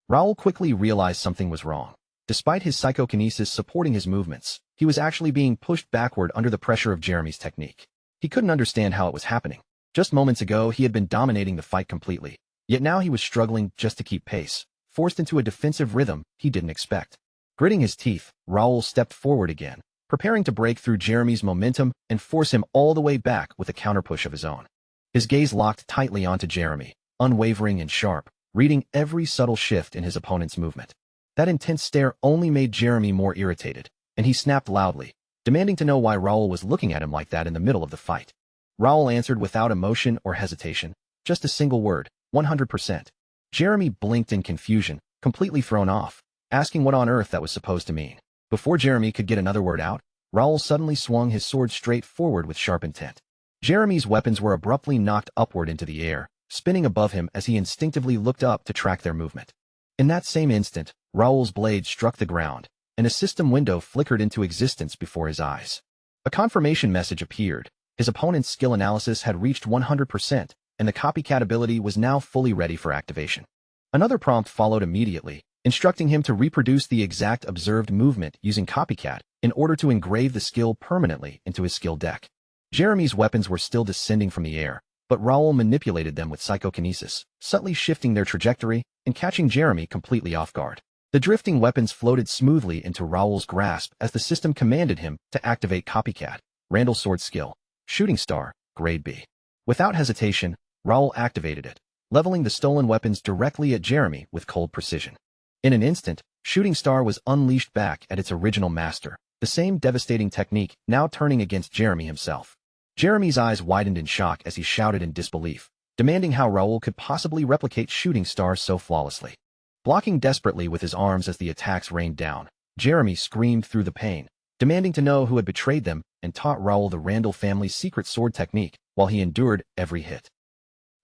Raoul quickly realized something was wrong. Despite his psychokinesis supporting his movements, he was actually being pushed backward under the pressure of Jeremy's technique. He couldn't understand how it was happening. Just moments ago, he had been dominating the fight completely, yet now he was struggling just to keep pace, forced into a defensive rhythm he didn't expect. Gritting his teeth, Raoul stepped forward again, preparing to break through Jeremy's momentum and force him all the way back with a counterpush of his own. His gaze locked tightly onto Jeremy, unwavering and sharp, reading every subtle shift in his opponent's movement. That intense stare only made Jeremy more irritated, and he snapped loudly, demanding to know why Raoul was looking at him like that in the middle of the fight. Raoul answered without emotion or hesitation, just a single word, 100%. Jeremy blinked in confusion, completely thrown off, asking what on earth that was supposed to mean. Before Jeremy could get another word out, Raoul suddenly swung his sword straight forward with sharp intent. Jeremy's weapons were abruptly knocked upward into the air, spinning above him as he instinctively looked up to track their movement. In that same instant, Raoul's blade struck the ground, and a system window flickered into existence before his eyes. A confirmation message appeared. His opponent's skill analysis had reached 100%, and the copycat ability was now fully ready for activation. Another prompt followed immediately, instructing him to reproduce the exact observed movement using copycat in order to engrave the skill permanently into his skill deck. Jeremy's weapons were still descending from the air, but Raoul manipulated them with psychokinesis, subtly shifting their trajectory and catching Jeremy completely off guard. The drifting weapons floated smoothly into Raoul's grasp as the system commanded him to activate Copycat, Randall Sword Skill, Shooting Star, Grade B. Without hesitation, Raoul activated it, leveling the stolen weapons directly at Jeremy with cold precision. In an instant, Shooting Star was unleashed back at its original master, the same devastating technique now turning against Jeremy himself. Jeremy's eyes widened in shock as he shouted in disbelief, demanding how Raoul could possibly replicate Shooting Star so flawlessly. Blocking desperately with his arms as the attacks rained down, Jeremy screamed through the pain, demanding to know who had betrayed them and taught Raoul the Randall family's secret sword technique while he endured every hit.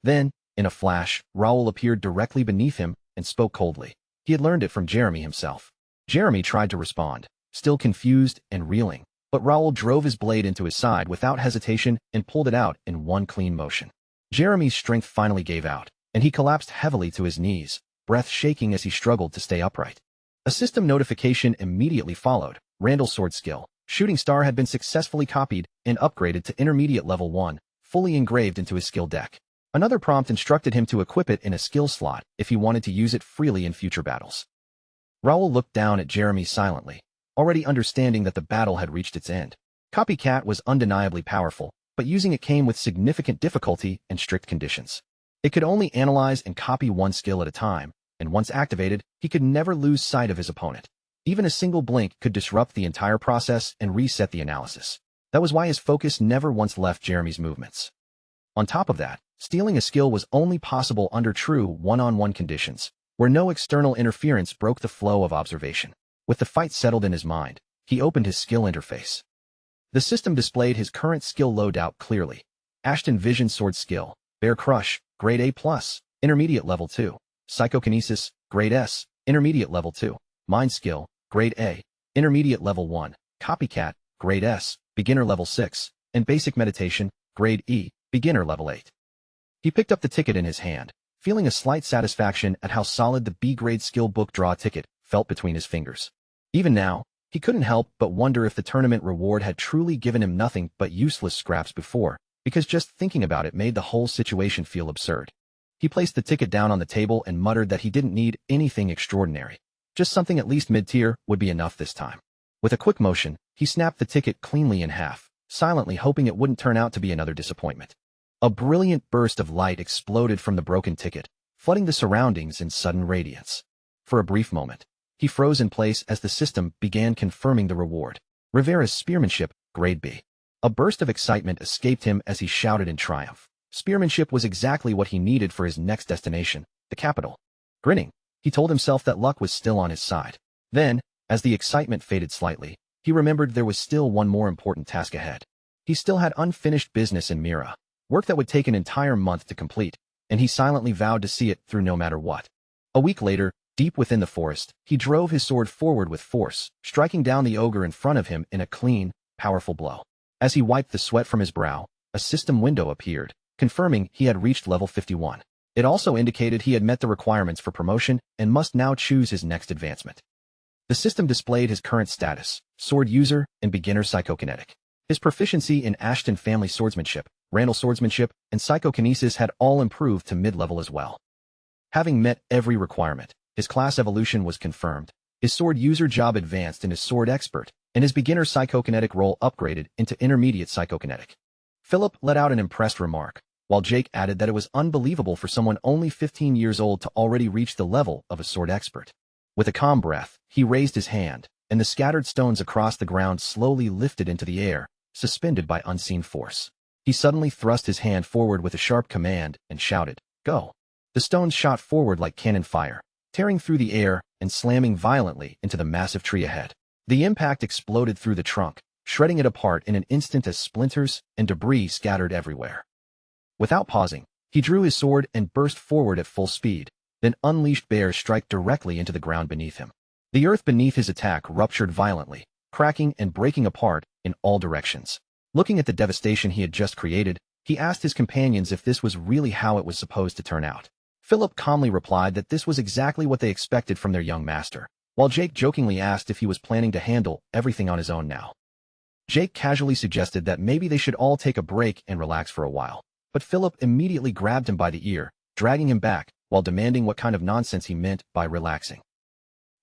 Then, in a flash, Raoul appeared directly beneath him and spoke coldly. He had learned it from Jeremy himself. Jeremy tried to respond, still confused and reeling, but Raoul drove his blade into his side without hesitation and pulled it out in one clean motion. Jeremy's strength finally gave out, and he collapsed heavily to his knees, breath shaking as he struggled to stay upright. A system notification immediately followed. Randall Sword Skill, Shooting Star had been successfully copied and upgraded to Intermediate Level 1, fully engraved into his skill deck. Another prompt instructed him to equip it in a skill slot if he wanted to use it freely in future battles. Raoul looked down at Jeremy silently, already understanding that the battle had reached its end. Copycat was undeniably powerful, but using it came with significant difficulty and strict conditions. It could only analyze and copy one skill at a time, and once activated, he could never lose sight of his opponent. Even a single blink could disrupt the entire process and reset the analysis. That was why his focus never once left Jeremy's movements. On top of that, stealing a skill was only possible under true one-on-one conditions, where no external interference broke the flow of observation. With the fight settled in his mind, he opened his skill interface. The system displayed his current skill loadout clearly. Ashton Vision Sword Skill, Bear Crush, Grade A+, Intermediate Level 2. Psychokinesis, Grade S, Intermediate Level 2. Mind Skill, Grade A, Intermediate Level 1. Copycat, Grade S, Beginner Level 6. And Basic Meditation, Grade E, Beginner Level 8. He picked up the ticket in his hand, feeling a slight satisfaction at how solid the B-grade skill book draw ticket felt between his fingers. Even now, he couldn't help but wonder if the tournament reward had truly given him nothing but useless scraps before, because just thinking about it made the whole situation feel absurd. He placed the ticket down on the table and muttered that he didn't need anything extraordinary. Just something at least mid-tier would be enough this time. With a quick motion, He snapped the ticket cleanly in half, silently hoping it wouldn't turn out to be another disappointment. A brilliant burst of light exploded from the broken ticket, flooding the surroundings in sudden radiance. For a brief moment, he froze in place as the system began confirming the reward. Rivera's spearmanship, grade B. A burst of excitement escaped him as he shouted in triumph. Spearmanship was exactly what he needed for his next destination, the capital. Grinning, he told himself that luck was still on his side. Then, as the excitement faded slightly, he remembered there was still one more important task ahead. He still had unfinished business in Mira, work that would take an entire month to complete, and he silently vowed to see it through no matter what. A week later, deep within the forest, he drove his sword forward with force, striking down the ogre in front of him in a clean, powerful blow. As he wiped the sweat from his brow, a system window appeared, confirming he had reached level 51. It also indicated he had met the requirements for promotion and must now choose his next advancement. The system displayed his current status, sword user and beginner psychokinetic. His proficiency in Ashton family swordsmanship, Randall swordsmanship, and psychokinesis had all improved to mid-level as well. Having met every requirement, his class evolution was confirmed, his sword user job advanced into sword expert, and his beginner psychokinetic role upgraded into intermediate psychokinetic. Philip let out an impressed remark, while Jake added that it was unbelievable for someone only 15 years old to already reach the level of a sword expert. With a calm breath, he raised his hand, and the scattered stones across the ground slowly lifted into the air, suspended by unseen force. He suddenly thrust his hand forward with a sharp command and shouted, "Go!" The stones shot forward like cannon fire, tearing through the air and slamming violently into the massive tree ahead. The impact exploded through the trunk, shredding it apart in an instant as splinters and debris scattered everywhere. Without pausing, he drew his sword and burst forward at full speed, then unleashed Bear's strike directly into the ground beneath him. The earth beneath his attack ruptured violently, cracking and breaking apart in all directions. Looking at the devastation he had just created, he asked his companions if this was really how it was supposed to turn out. Philip calmly replied that this was exactly what they expected from their young master, while Jake jokingly asked if he was planning to handle everything on his own now. Jake casually suggested that maybe they should all take a break and relax for a while, but Philip immediately grabbed him by the ear, dragging him back, while demanding what kind of nonsense he meant by relaxing.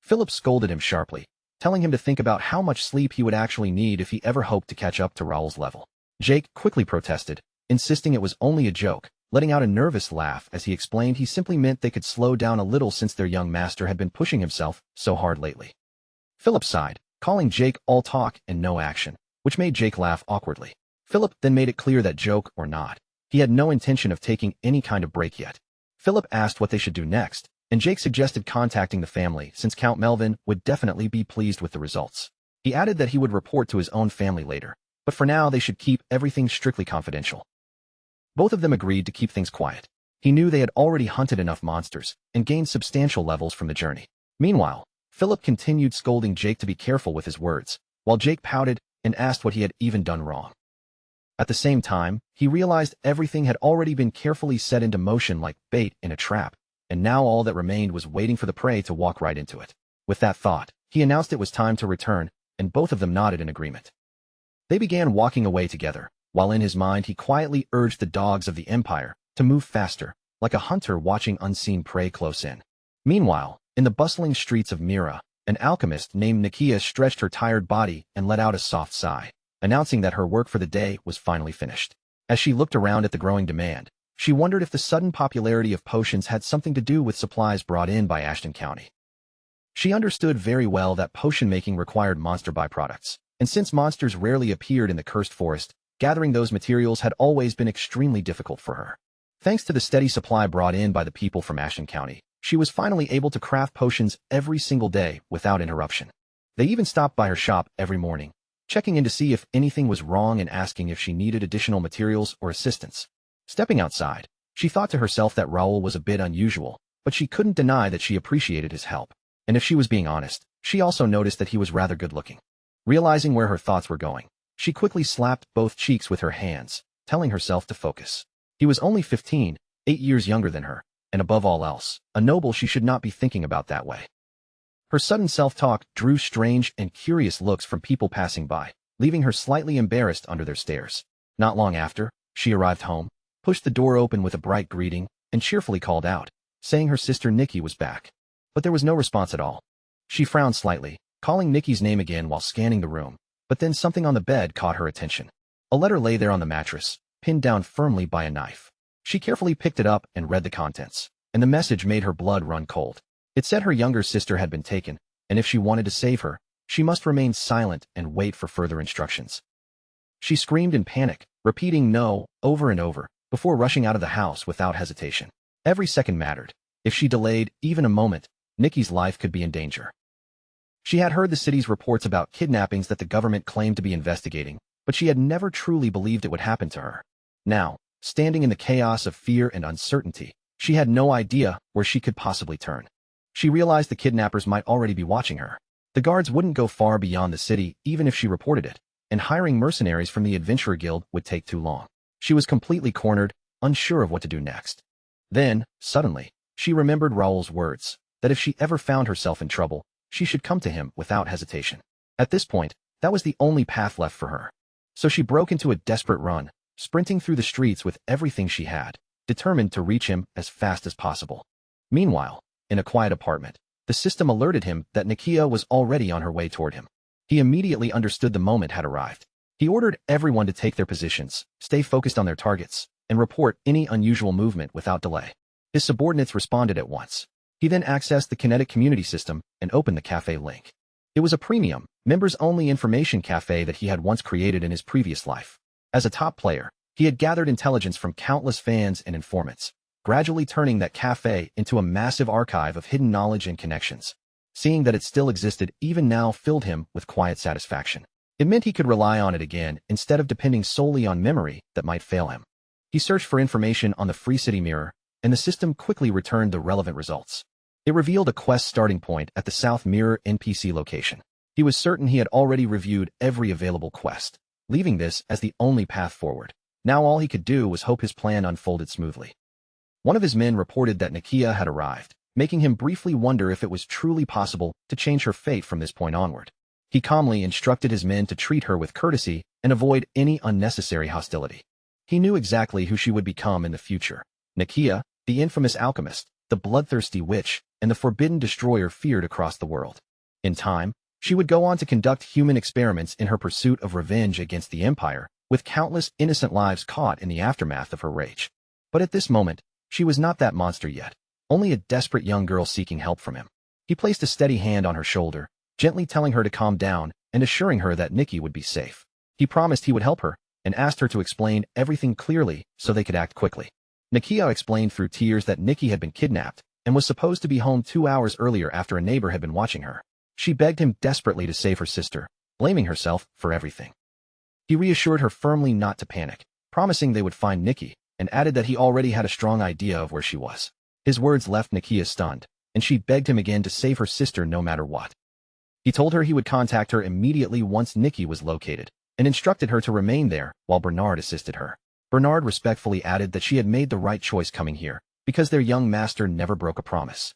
Philip scolded him sharply, telling him to think about how much sleep he would actually need if he ever hoped to catch up to Raoul's level. Jake quickly protested, insisting it was only a joke, letting out a nervous laugh as he explained he simply meant they could slow down a little since their young master had been pushing himself so hard lately. Philip sighed, calling Jake all talk and no action, which made Jake laugh awkwardly. Philip then made it clear that joke or not, he had no intention of taking any kind of break yet. Philip asked what they should do next, and Jake suggested contacting the family since Count Melvin would definitely be pleased with the results. He added that he would report to his own family later, but for now they should keep everything strictly confidential. Both of them agreed to keep things quiet. He knew they had already hunted enough monsters and gained substantial levels from the journey. Meanwhile, Philip continued scolding Jake to be careful with his words, while Jake pouted and asked what he had even done wrong. At the same time, he realized everything had already been carefully set into motion like bait in a trap, and now all that remained was waiting for the prey to walk right into it. With that thought, he announced it was time to return, and both of them nodded in agreement. They began walking away together, while in his mind he quietly urged the dogs of the Empire to move faster, like a hunter watching unseen prey close in. Meanwhile, in the bustling streets of Mira, an alchemist named Nakia stretched her tired body and let out a soft sigh, announcing that her work for the day was finally finished. As she looked around at the growing demand, she wondered if the sudden popularity of potions had something to do with supplies brought in by Ashton County. She understood very well that potion making required monster byproducts, and since monsters rarely appeared in the cursed forest, gathering those materials had always been extremely difficult for her. Thanks to the steady supply brought in by the people from Ashton County, she was finally able to craft potions every single day without interruption. They even stopped by her shop every morning, checking in to see if anything was wrong and asking if she needed additional materials or assistance. Stepping outside, she thought to herself that Raoul was a bit unusual, but she couldn't deny that she appreciated his help. And if she was being honest, she also noticed that he was rather good-looking. Realizing where her thoughts were going, she quickly slapped both cheeks with her hands, telling herself to focus. He was only 15, 8 years younger than her, and above all else, a noble she should not be thinking about that way. Her sudden self-talk drew strange and curious looks from people passing by, leaving her slightly embarrassed under their stares. Not long after, she arrived home, pushed the door open with a bright greeting, and cheerfully called out, saying her sister Nikki was back. But there was no response at all. She frowned slightly, calling Nikki's name again while scanning the room, But then something on the bed caught her attention. A letter lay there on the mattress, pinned down firmly by a knife. She carefully picked it up and read the contents, and the message made her blood run cold. It said her younger sister had been taken, and if she wanted to save her, she must remain silent and wait for further instructions. She screamed in panic, repeating no over and over, before rushing out of the house without hesitation. Every second mattered. If she delayed even a moment, Nikki's life could be in danger. She had heard the city's reports about kidnappings that the government claimed to be investigating, but she had never truly believed it would happen to her. Now, standing in the chaos of fear and uncertainty, she had no idea where she could possibly turn. She realized the kidnappers might already be watching her. The guards wouldn't go far beyond the city even if she reported it, and hiring mercenaries from the Adventurer Guild would take too long. She was completely cornered, unsure of what to do next. Then, suddenly, she remembered Raoul's words, that if she ever found herself in trouble, she should come to him without hesitation. At this point, that was the only path left for her. So she broke into a desperate run, sprinting through the streets with everything she had, determined to reach him as fast as possible. Meanwhile, in a quiet apartment, the system alerted him that Nakia was already on her way toward him. He immediately understood the moment had arrived. He ordered everyone to take their positions, stay focused on their targets, and report any unusual movement without delay. His subordinates responded at once. He then accessed the kinetic community system and opened the cafe link. It was a premium, members-only information cafe that he had once created in his previous life. As a top player, he had gathered intelligence from countless fans and informants, gradually turning that cafe into a massive archive of hidden knowledge and connections. Seeing that it still existed even now filled him with quiet satisfaction. It meant he could rely on it again instead of depending solely on memory that might fail him. He searched for information on the Free City Mirror, and the system quickly returned the relevant results. It revealed a quest starting point at the South Mirror NPC location. He was certain he had already reviewed every available quest, leaving this as the only path forward. Now all he could do was hope his plan unfolded smoothly. One of his men reported that Nakia had arrived, making him briefly wonder if it was truly possible to change her fate from this point onward. He calmly instructed his men to treat her with courtesy and avoid any unnecessary hostility. He knew exactly who she would become in the future. Nakia, the infamous alchemist, the bloodthirsty witch, and the forbidden destroyer feared across the world. In time, she would go on to conduct human experiments in her pursuit of revenge against the Empire, with countless innocent lives caught in the aftermath of her rage. But at this moment, she was not that monster yet, only a desperate young girl seeking help from him. He placed a steady hand on her shoulder, gently telling her to calm down and assuring her that Nikki would be safe. He promised he would help her, and asked her to explain everything clearly so they could act quickly. Nakia explained through tears that Nikki had been kidnapped and was supposed to be home 2 hours earlier after a neighbor had been watching her. She begged him desperately to save her sister, blaming herself for everything. He reassured her firmly not to panic, promising they would find Nikki, and added that he already had a strong idea of where she was. His words left Nakia stunned, and she begged him again to save her sister no matter what. He told her he would contact her immediately once Nikki was located, and instructed her to remain there while Bernard assisted her. Bernard respectfully added that she had made the right choice coming here, because their young master never broke a promise.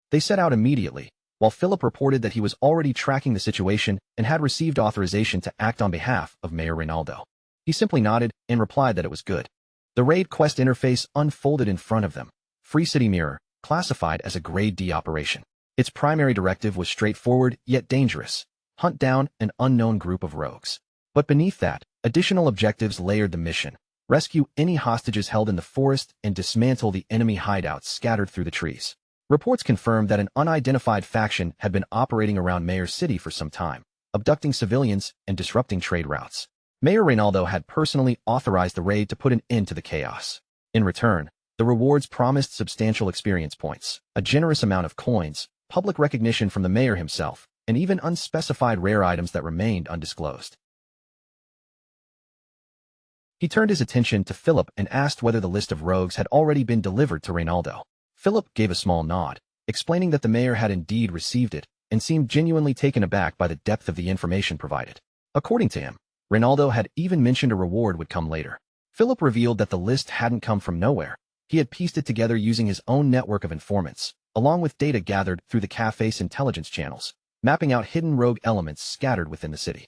They set out immediately, while Philip reported that he was already tracking the situation and had received authorization to act on behalf of Mayor Reynaldo. He simply nodded and replied that it was good. The raid quest interface unfolded in front of them. Free City Mirror, classified as a Grade D operation. Its primary directive was straightforward yet dangerous: hunt down an unknown group of rogues. But beneath that, additional objectives layered the mission: rescue any hostages held in the forest and dismantle the enemy hideouts scattered through the trees. Reports confirmed that an unidentified faction had been operating around Mayor's City for some time, abducting civilians and disrupting trade routes. Mayor Reynaldo had personally authorized the raid to put an end to the chaos. In return, the rewards promised substantial experience points, a generous amount of coins, public recognition from the mayor himself, and even unspecified rare items that remained undisclosed. He turned his attention to Philip and asked whether the list of rogues had already been delivered to Reynaldo. Philip gave a small nod, explaining that the mayor had indeed received it, and seemed genuinely taken aback by the depth of the information provided. According to him, Reynaldo had even mentioned a reward would come later. Philip revealed that the list hadn't come from nowhere. He had pieced it together using his own network of informants, along with data gathered through the cafe's intelligence channels, mapping out hidden rogue elements scattered within the city.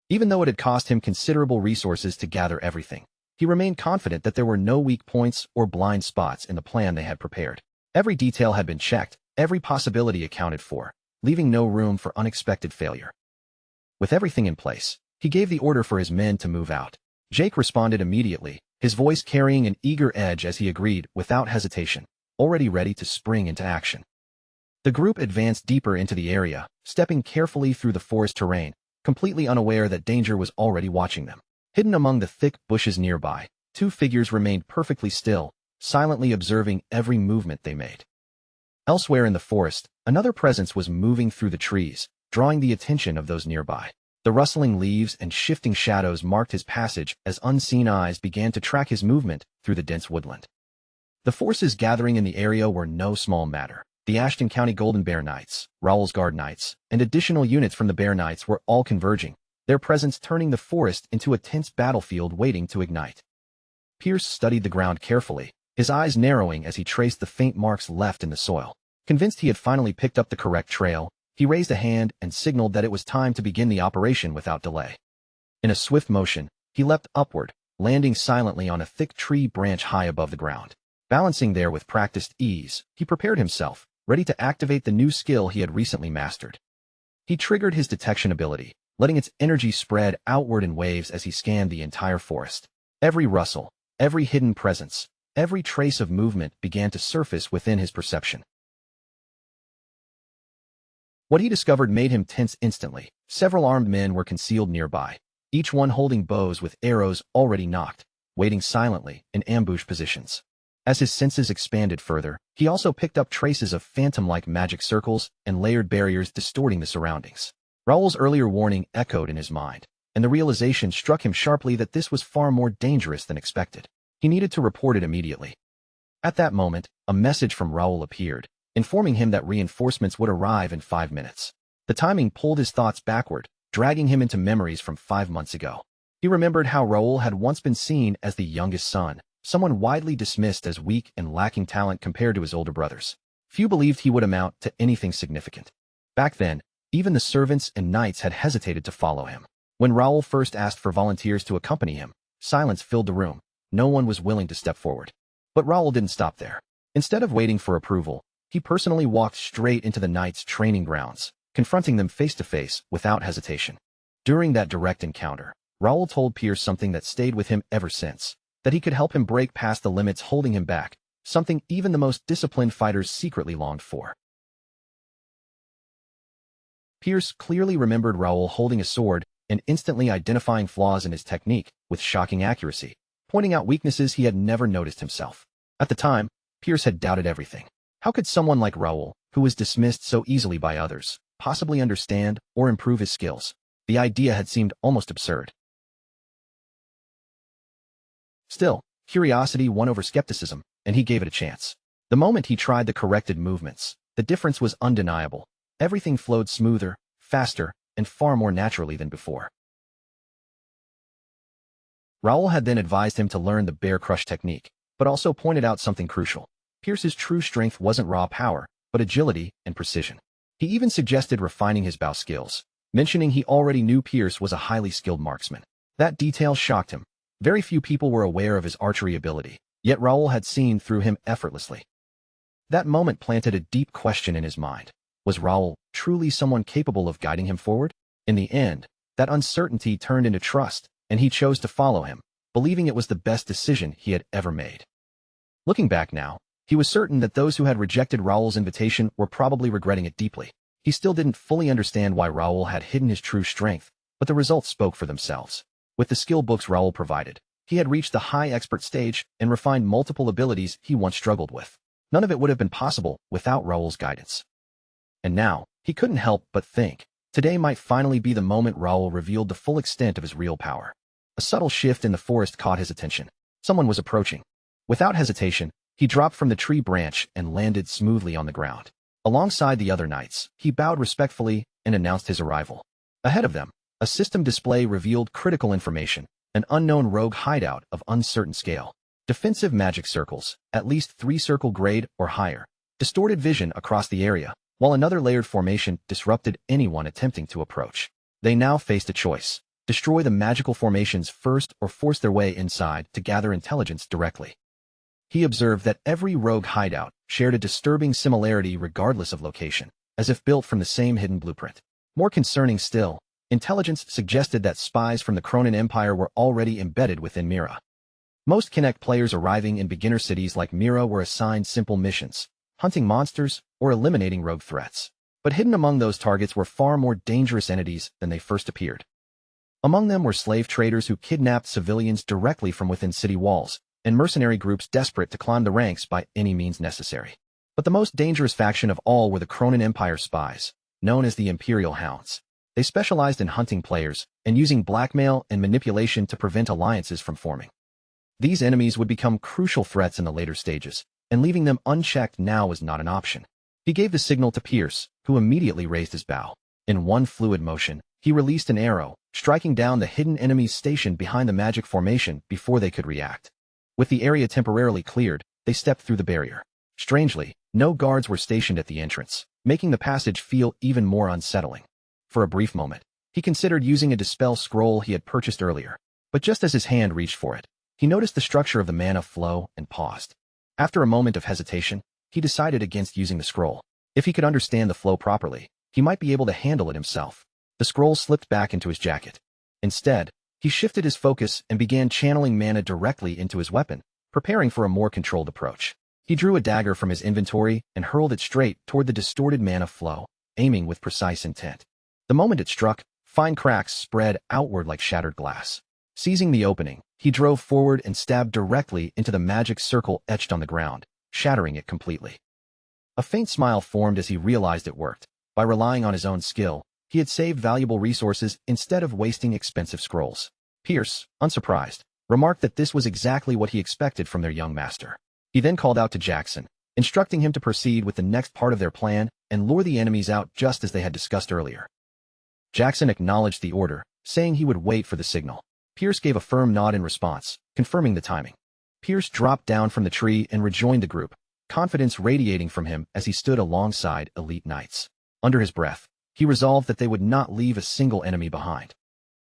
Even though it had cost him considerable resources to gather everything, he remained confident that there were no weak points or blind spots in the plan they had prepared. Every detail had been checked, every possibility accounted for, leaving no room for unexpected failure. With everything in place, he gave the order for his men to move out. Jake responded immediately, his voice carrying an eager edge as he agreed without hesitation, already ready to spring into action. The group advanced deeper into the area, stepping carefully through the forest terrain, completely unaware that danger was already watching them. Hidden among the thick bushes nearby, two figures remained perfectly still, silently observing every movement they made. Elsewhere in the forest, another presence was moving through the trees, drawing the attention of those nearby. The rustling leaves and shifting shadows marked his passage as unseen eyes began to track his movement through the dense woodland. The forces gathering in the area were no small matter. The Ashton County Golden Bear Knights, Raoul's Guard Knights, and additional units from the Bear Knights were all converging, their presence turning the forest into a tense battlefield waiting to ignite. Pierce studied the ground carefully, his eyes narrowing as he traced the faint marks left in the soil. Convinced he had finally picked up the correct trail, he raised a hand and signaled that it was time to begin the operation without delay. In a swift motion, he leapt upward, landing silently on a thick tree branch high above the ground. Balancing there with practiced ease, he prepared himself, ready to activate the new skill he had recently mastered. He triggered his detection ability, letting its energy spread outward in waves as he scanned the entire forest. Every rustle, every hidden presence, every trace of movement began to surface within his perception. What he discovered made him tense instantly. Several armed men were concealed nearby, each one holding bows with arrows already nocked, waiting silently in ambush positions. As his senses expanded further, he also picked up traces of phantom-like magic circles and layered barriers distorting the surroundings. Raoul's earlier warning echoed in his mind, and the realization struck him sharply that this was far more dangerous than expected. He needed to report it immediately. At that moment, a message from Raoul appeared, informing him that reinforcements would arrive in 5 minutes. The timing pulled his thoughts backward, dragging him into memories from 5 months ago. He remembered how Raoul had once been seen as the youngest son, someone widely dismissed as weak and lacking talent compared to his older brothers. Few believed he would amount to anything significant. Back then, even the servants and knights had hesitated to follow him. When Raoul first asked for volunteers to accompany him, silence filled the room. No one was willing to step forward. But Raoul didn't stop there. Instead of waiting for approval, he personally walked straight into the knights' training grounds, confronting them face to face without hesitation. During that direct encounter, Raoul told Pierce something that stayed with him ever since, that he could help him break past the limits holding him back, something even the most disciplined fighters secretly longed for. Pierce clearly remembered Raoul holding a sword and instantly identifying flaws in his technique with shocking accuracy, pointing out weaknesses he had never noticed himself. At the time, Pierce had doubted everything. How could someone like Raoul, who was dismissed so easily by others, possibly understand or improve his skills? The idea had seemed almost absurd. Still, curiosity won over skepticism, and he gave it a chance. The moment he tried the corrected movements, the difference was undeniable. Everything flowed smoother, faster, and far more naturally than before. Raoul had then advised him to learn the bear crush technique, but also pointed out something crucial. Pierce's true strength wasn't raw power, but agility and precision. He even suggested refining his bow skills, mentioning he already knew Pierce was a highly skilled marksman. That detail shocked him. Very few people were aware of his archery ability, yet Raoul had seen through him effortlessly. That moment planted a deep question in his mind. Was Raoul truly someone capable of guiding him forward? In the end, that uncertainty turned into trust, and he chose to follow him, believing it was the best decision he had ever made. Looking back now, he was certain that those who had rejected Raoul's invitation were probably regretting it deeply. He still didn't fully understand why Raoul had hidden his true strength, but the results spoke for themselves. With the skill books Raoul provided, he had reached the high expert stage and refined multiple abilities he once struggled with. None of it would have been possible without Raoul's guidance. And now, he couldn't help but think, today might finally be the moment Raoul revealed the full extent of his real power. A subtle shift in the forest caught his attention. Someone was approaching. Without hesitation, he dropped from the tree branch and landed smoothly on the ground. Alongside the other knights, he bowed respectfully and announced his arrival. Ahead of them, a system display revealed critical information, an unknown rogue hideout of uncertain scale. Defensive magic circles, at least 3 circle grade or higher, distorted vision across the area, while another layered formation disrupted anyone attempting to approach. They now faced a choice: destroy the magical formations first or force their way inside to gather intelligence directly. He observed that every rogue hideout shared a disturbing similarity regardless of location, as if built from the same hidden blueprint. More concerning still, Intelligence suggested that spies from the Cronin Empire were already embedded within Mira. Most Connect players arriving in beginner cities like Mira were assigned simple missions, hunting monsters or eliminating rogue threats. But hidden among those targets were far more dangerous entities than they first appeared. Among them were slave traders who kidnapped civilians directly from within city walls, and mercenary groups desperate to climb the ranks by any means necessary. But the most dangerous faction of all were the Cronin Empire spies, known as the Imperial Hounds. They specialized in hunting players and using blackmail and manipulation to prevent alliances from forming. These enemies would become crucial threats in the later stages, and leaving them unchecked now was not an option. He gave the signal to Pierce, who immediately raised his bow. In one fluid motion, he released an arrow, striking down the hidden enemies stationed behind the magic formation before they could react. With the area temporarily cleared, they stepped through the barrier. Strangely, no guards were stationed at the entrance, making the passage feel even more unsettling. For a brief moment, he considered using a dispel scroll he had purchased earlier, but just as his hand reached for it, he noticed the structure of the mana flow and paused. After a moment of hesitation, he decided against using the scroll. If he could understand the flow properly, he might be able to handle it himself. The scroll slipped back into his jacket. Instead, he shifted his focus and began channeling mana directly into his weapon, preparing for a more controlled approach. He drew a dagger from his inventory and hurled it straight toward the distorted mana flow, aiming with precise intent. The moment it struck, fine cracks spread outward like shattered glass. Seizing the opening, he drove forward and stabbed directly into the magic circle etched on the ground, shattering it completely. A faint smile formed as he realized it worked. By relying on his own skill, he had saved valuable resources instead of wasting expensive scrolls. Pierce, unsurprised, remarked that this was exactly what he expected from their young master. He then called out to Jackson, instructing him to proceed with the next part of their plan and lure the enemies out just as they had discussed earlier. Jackson acknowledged the order, saying he would wait for the signal. Pierce gave a firm nod in response, confirming the timing. Pierce dropped down from the tree and rejoined the group, confidence radiating from him as he stood alongside elite knights. Under his breath, he resolved that they would not leave a single enemy behind.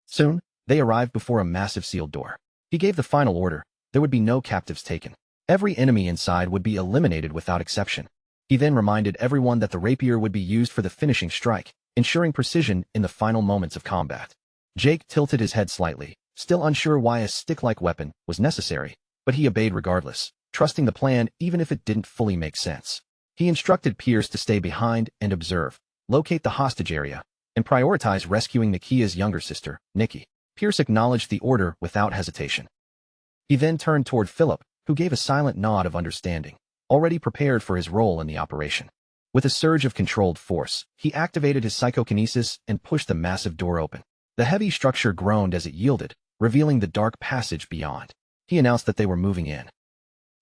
Soon, they arrived before a massive sealed door. He gave the final order: there would be no captives taken. Every enemy inside would be eliminated without exception. He then reminded everyone that the rapier would be used for the finishing strike, ensuring precision in the final moments of combat. Jake tilted his head slightly, still unsure why a stick-like weapon was necessary, but he obeyed regardless, trusting the plan even if it didn't fully make sense. He instructed Pierce to stay behind and observe, locate the hostage area, and prioritize rescuing Nakia's younger sister, Nikki. Pierce acknowledged the order without hesitation. He then turned toward Philip, who gave a silent nod of understanding, already prepared for his role in the operation. With a surge of controlled force, he activated his psychokinesis and pushed the massive door open. The heavy structure groaned as it yielded, revealing the dark passage beyond. He announced that they were moving in.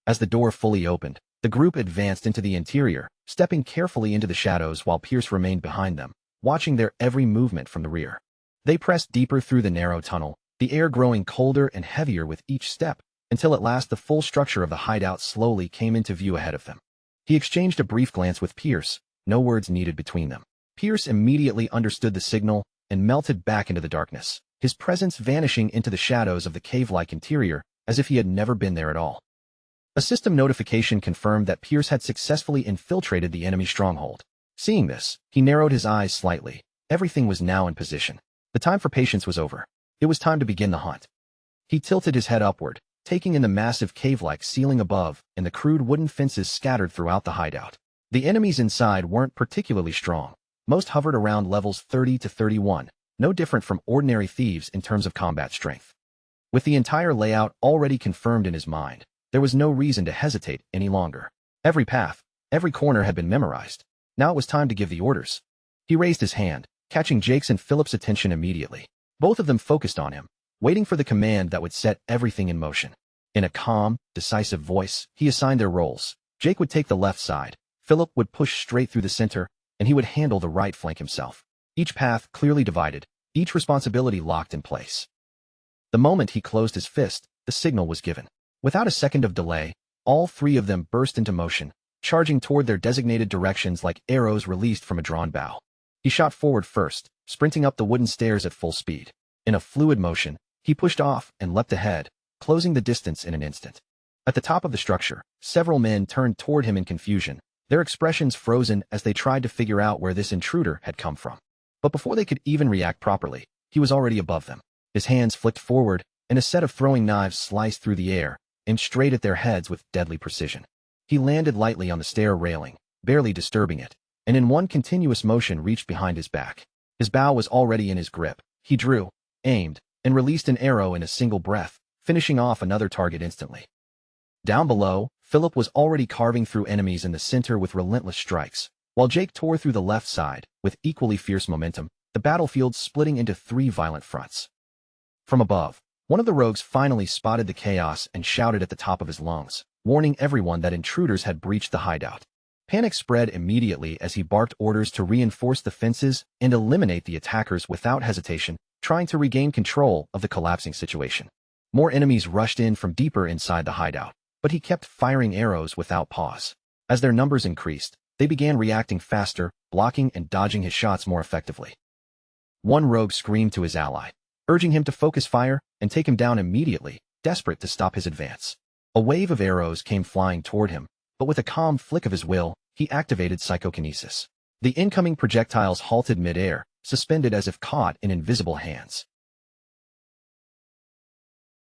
As the door fully opened, the group advanced into the interior, stepping carefully into the shadows while Pierce remained behind them, watching their every movement from the rear. They pressed deeper through the narrow tunnel, the air growing colder and heavier with each step, until at last the full structure of the hideout slowly came into view ahead of them. He exchanged a brief glance with Pierce, no words needed between them. Pierce immediately understood the signal and melted back into the darkness, his presence vanishing into the shadows of the cave-like interior as if he had never been there at all. A system notification confirmed that Pierce had successfully infiltrated the enemy stronghold. Seeing this, he narrowed his eyes slightly. Everything was now in position. The time for patience was over. It was time to begin the hunt. He tilted his head upward, taking in the massive cave-like ceiling above and the crude wooden fences scattered throughout the hideout. The enemies inside weren't particularly strong. Most hovered around levels 30 to 31, no different from ordinary thieves in terms of combat strength. With the entire layout already confirmed in his mind, there was no reason to hesitate any longer. Every path, every corner had been memorized. Now it was time to give the orders. He raised his hand, catching Jake's and Philip's attention immediately. Both of them focused on him, waiting for the command that would set everything in motion. In a calm, decisive voice, he assigned their roles. Jake would take the left side, Philip would push straight through the center, and he would handle the right flank himself. Each path clearly divided, each responsibility locked in place. The moment he closed his fist, the signal was given. Without a second of delay, all three of them burst into motion, charging toward their designated directions like arrows released from a drawn bow. He shot forward first, sprinting up the wooden stairs at full speed. In a fluid motion, he pushed off and leapt ahead, closing the distance in an instant. At the top of the structure, several men turned toward him in confusion, their expressions frozen as they tried to figure out where this intruder had come from. But before they could even react properly, he was already above them. His hands flicked forward, and a set of throwing knives sliced through the air, aimed straight at their heads with deadly precision. He landed lightly on the stair railing, barely disturbing it, and in one continuous motion reached behind his back. His bow was already in his grip. He drew, aimed, and released an arrow in a single breath, finishing off another target instantly. Down below, Philip was already carving through enemies in the center with relentless strikes, while Jake tore through the left side, with equally fierce momentum, the battlefield splitting into three violent fronts. From above, one of the rogues finally spotted the chaos and shouted at the top of his lungs, warning everyone that intruders had breached the hideout. Panic spread immediately as he barked orders to reinforce the fences and eliminate the attackers without hesitation, trying to regain control of the collapsing situation. More enemies rushed in from deeper inside the hideout, but he kept firing arrows without pause. As their numbers increased, they began reacting faster, blocking and dodging his shots more effectively. One rogue screamed to his ally, urging him to focus fire and take him down immediately, desperate to stop his advance. A wave of arrows came flying toward him, but with a calm flick of his will, he activated psychokinesis. The incoming projectiles halted mid-air, suspended as if caught in invisible hands.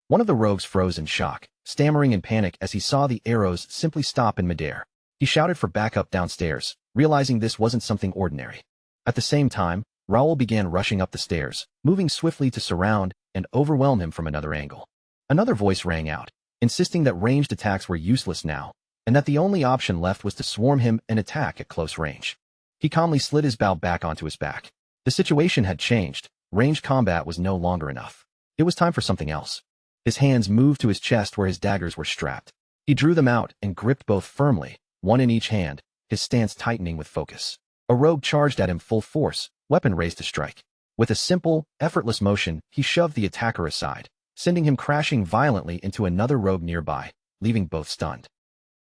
One of the rogues froze in shock, stammering in panic as he saw the arrows simply stop in midair. He shouted for backup downstairs, realizing this wasn't something ordinary. At the same time, Raoul began rushing up the stairs, moving swiftly to surround and overwhelm him from another angle. Another voice rang out, insisting that ranged attacks were useless now, and that the only option left was to swarm him and attack at close range. He calmly slid his bow back onto his back. The situation had changed. Ranged combat was no longer enough. It was time for something else. His hands moved to his chest where his daggers were strapped. He drew them out and gripped both firmly, one in each hand, his stance tightening with focus. A rogue charged at him full force, weapon raised to strike. With a simple, effortless motion, he shoved the attacker aside, sending him crashing violently into another rogue nearby, leaving both stunned.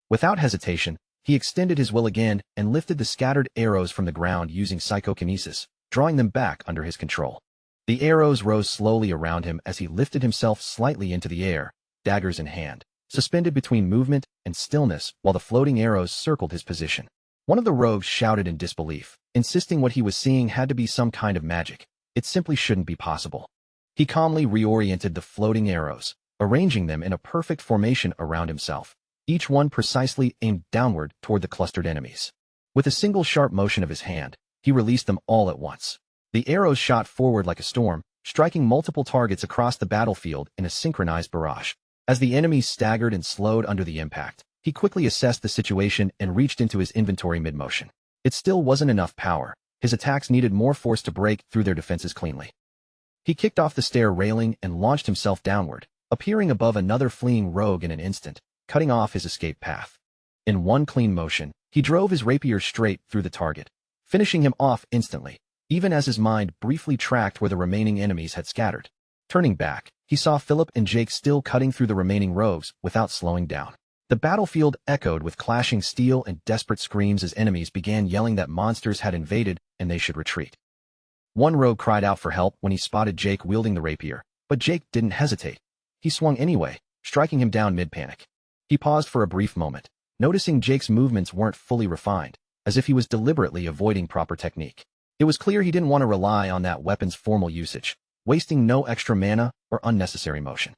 Without hesitation, he extended his will again and lifted the scattered arrows from the ground using psychokinesis, drawing them back under his control. The arrows rose slowly around him as he lifted himself slightly into the air, daggers in hand, suspended between movement and stillness while the floating arrows circled his position. One of the rogues shouted in disbelief, insisting what he was seeing had to be some kind of magic. It simply shouldn't be possible. He calmly reoriented the floating arrows, arranging them in a perfect formation around himself, each one precisely aimed downward toward the clustered enemies. With a single sharp motion of his hand, he released them all at once. The arrows shot forward like a storm, striking multiple targets across the battlefield in a synchronized barrage. As the enemies staggered and slowed under the impact, he quickly assessed the situation and reached into his inventory mid-motion. It still wasn't enough power. His attacks needed more force to break through their defenses cleanly. He kicked off the stair railing and launched himself downward, appearing above another fleeing rogue in an instant, cutting off his escape path. In one clean motion, he drove his rapier straight through the target, finishing him off instantly, even as his mind briefly tracked where the remaining enemies had scattered. Turning back, he saw Philip and Jake still cutting through the remaining rogues without slowing down. The battlefield echoed with clashing steel and desperate screams as enemies began yelling that monsters had invaded and they should retreat. One rogue cried out for help when he spotted Jake wielding the rapier, but Jake didn't hesitate. He swung anyway, striking him down mid-panic. He paused for a brief moment, noticing Jake's movements weren't fully refined, as if he was deliberately avoiding proper technique. It was clear he didn't want to rely on that weapon's formal usage, wasting no extra mana or unnecessary motion.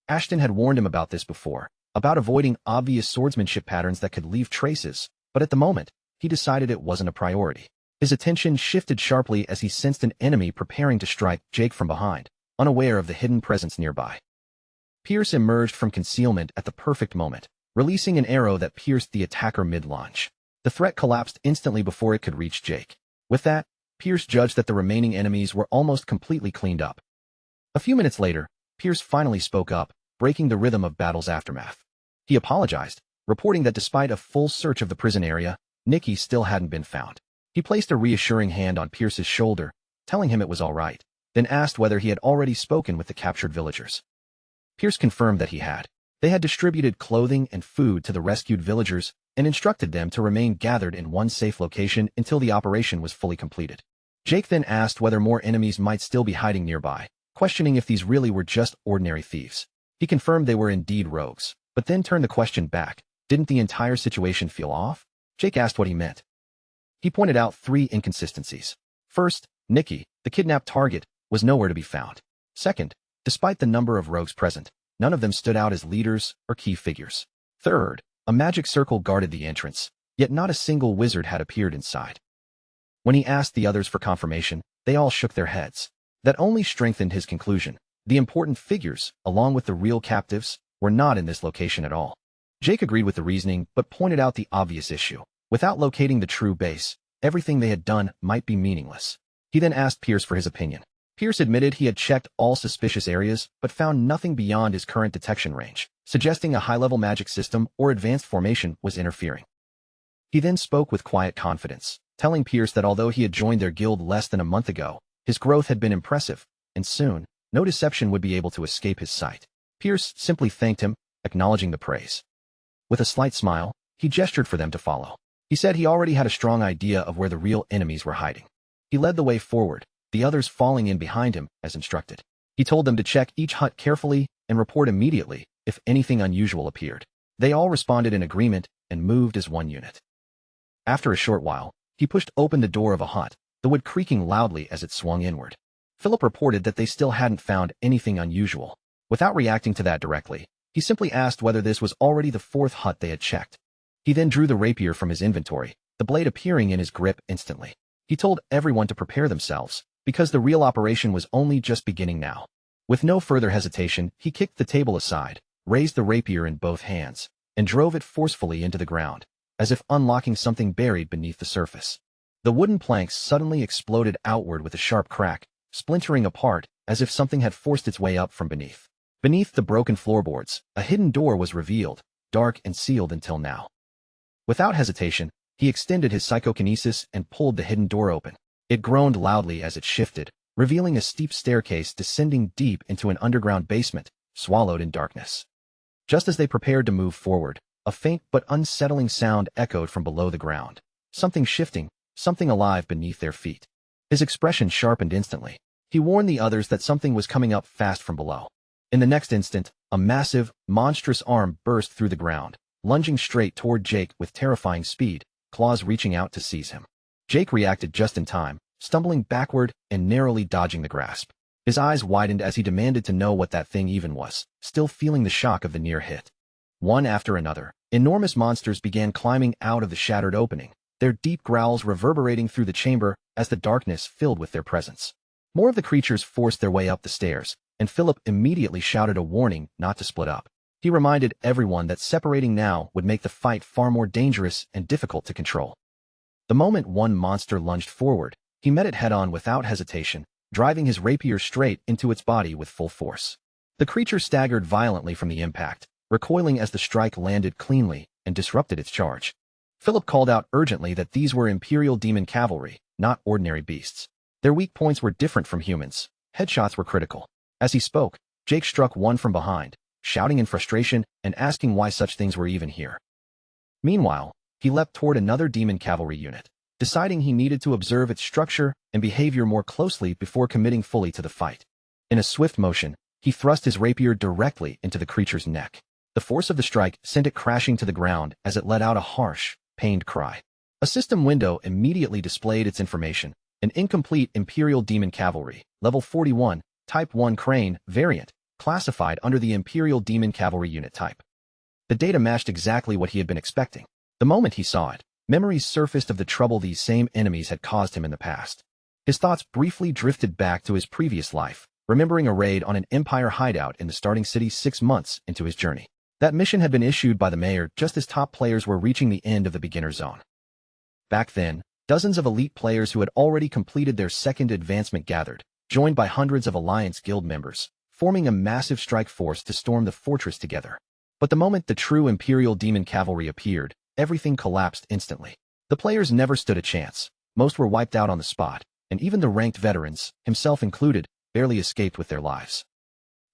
Ashton had warned him about this before, about avoiding obvious swordsmanship patterns that could leave traces, but at the moment, he decided it wasn't a priority. His attention shifted sharply as he sensed an enemy preparing to strike Jake from behind, unaware of the hidden presence nearby. Pierce emerged from concealment at the perfect moment, releasing an arrow that pierced the attacker mid-launch. The threat collapsed instantly before it could reach Jake. With that, Pierce judged that the remaining enemies were almost completely cleaned up. A few minutes later, Pierce finally spoke up, breaking the rhythm of battle's aftermath. He apologized, reporting that despite a full search of the prison area, Nikki still hadn't been found. He placed a reassuring hand on Pierce's shoulder, telling him it was all right, then asked whether he had already spoken with the captured villagers. Pierce confirmed that he had. They had distributed clothing and food to the rescued villagers and instructed them to remain gathered in one safe location until the operation was fully completed. Jake then asked whether more enemies might still be hiding nearby, questioning if these really were just ordinary thieves. He confirmed they were indeed rogues, but then turned the question back. Didn't the entire situation feel off? Jake asked what he meant. He pointed out three inconsistencies. First, Nikki, the kidnapped target, was nowhere to be found. Second, despite the number of rogues present, none of them stood out as leaders or key figures. Third, a magic circle guarded the entrance, yet not a single wizard had appeared inside. When he asked the others for confirmation, they all shook their heads. That only strengthened his conclusion. The important figures, along with the real captives, were not in this location at all. Jake agreed with the reasoning, but pointed out the obvious issue. Without locating the true base, everything they had done might be meaningless. He then asked Pierce for his opinion. Pierce admitted he had checked all suspicious areas, but found nothing beyond his current detection range, suggesting a high-level magic system or advanced formation was interfering. He then spoke with quiet confidence, telling Pierce that although he had joined their guild less than a month ago, his growth had been impressive, and soon, no deception would be able to escape his sight. Pierce simply thanked him, acknowledging the praise. With a slight smile, he gestured for them to follow. He said he already had a strong idea of where the real enemies were hiding. He led the way forward, the others falling in behind him as instructed. He told them to check each hut carefully and report immediately if anything unusual appeared. They all responded in agreement and moved as one unit. After a short while, he pushed open the door of a hut, the wood creaking loudly as it swung inward. Philip reported that they still hadn't found anything unusual. Without reacting to that directly, he simply asked whether this was already the fourth hut they had checked. He then drew the rapier from his inventory, the blade appearing in his grip instantly. He told everyone to prepare themselves, because the real operation was only just beginning now. With no further hesitation, he kicked the table aside, raised the rapier in both hands, and drove it forcefully into the ground, as if unlocking something buried beneath the surface. The wooden planks suddenly exploded outward with a sharp crack, splintering apart as if something had forced its way up from beneath. Beneath the broken floorboards, a hidden door was revealed, dark and sealed until now. Without hesitation, he extended his psychokinesis and pulled the hidden door open. It groaned loudly as it shifted, revealing a steep staircase descending deep into an underground basement, swallowed in darkness. Just as they prepared to move forward, a faint but unsettling sound echoed from below the ground. Something shifting, something alive beneath their feet. His expression sharpened instantly. He warned the others that something was coming up fast from below. In the next instant, a massive, monstrous arm burst through the ground, lunging straight toward Jake with terrifying speed, claws reaching out to seize him. Jake reacted just in time, stumbling backward and narrowly dodging the grasp. His eyes widened as he demanded to know what that thing even was, still feeling the shock of the near hit. One after another, enormous monsters began climbing out of the shattered opening, their deep growls reverberating through the chamber as the darkness filled with their presence. More of the creatures forced their way up the stairs, and Philip immediately shouted a warning not to split up. He reminded everyone that separating now would make the fight far more dangerous and difficult to control. The moment one monster lunged forward, he met it head-on without hesitation, driving his rapier straight into its body with full force. The creature staggered violently from the impact, recoiling as the strike landed cleanly and disrupted its charge. Philip called out urgently that these were Imperial Demon Cavalry, not ordinary beasts. Their weak points were different from humans. Headshots were critical. As he spoke, Jake struck one from behind, shouting in frustration and asking why such things were even here. Meanwhile, he leapt toward another Demon Cavalry unit, deciding he needed to observe its structure and behavior more closely before committing fully to the fight. In a swift motion, he thrust his rapier directly into the creature's neck. The force of the strike sent it crashing to the ground as it let out a harsh, pained cry. A system window immediately displayed its information: an incomplete Imperial Demon Cavalry, level 41, Type 1 Crane, variant, classified under the Imperial Demon Cavalry unit type. The data matched exactly what he had been expecting. The moment he saw it, memories surfaced of the trouble these same enemies had caused him in the past. His thoughts briefly drifted back to his previous life, remembering a raid on an Empire hideout in the starting city 6 months into his journey. That mission had been issued by the mayor just as top players were reaching the end of the beginner zone. Back then, dozens of elite players who had already completed their second advancement gathered, joined by hundreds of Alliance Guild members, forming a massive strike force to storm the fortress together. But the moment the true Imperial Demon Cavalry appeared, everything collapsed instantly. The players never stood a chance. Most were wiped out on the spot, and even the ranked veterans, himself included, barely escaped with their lives.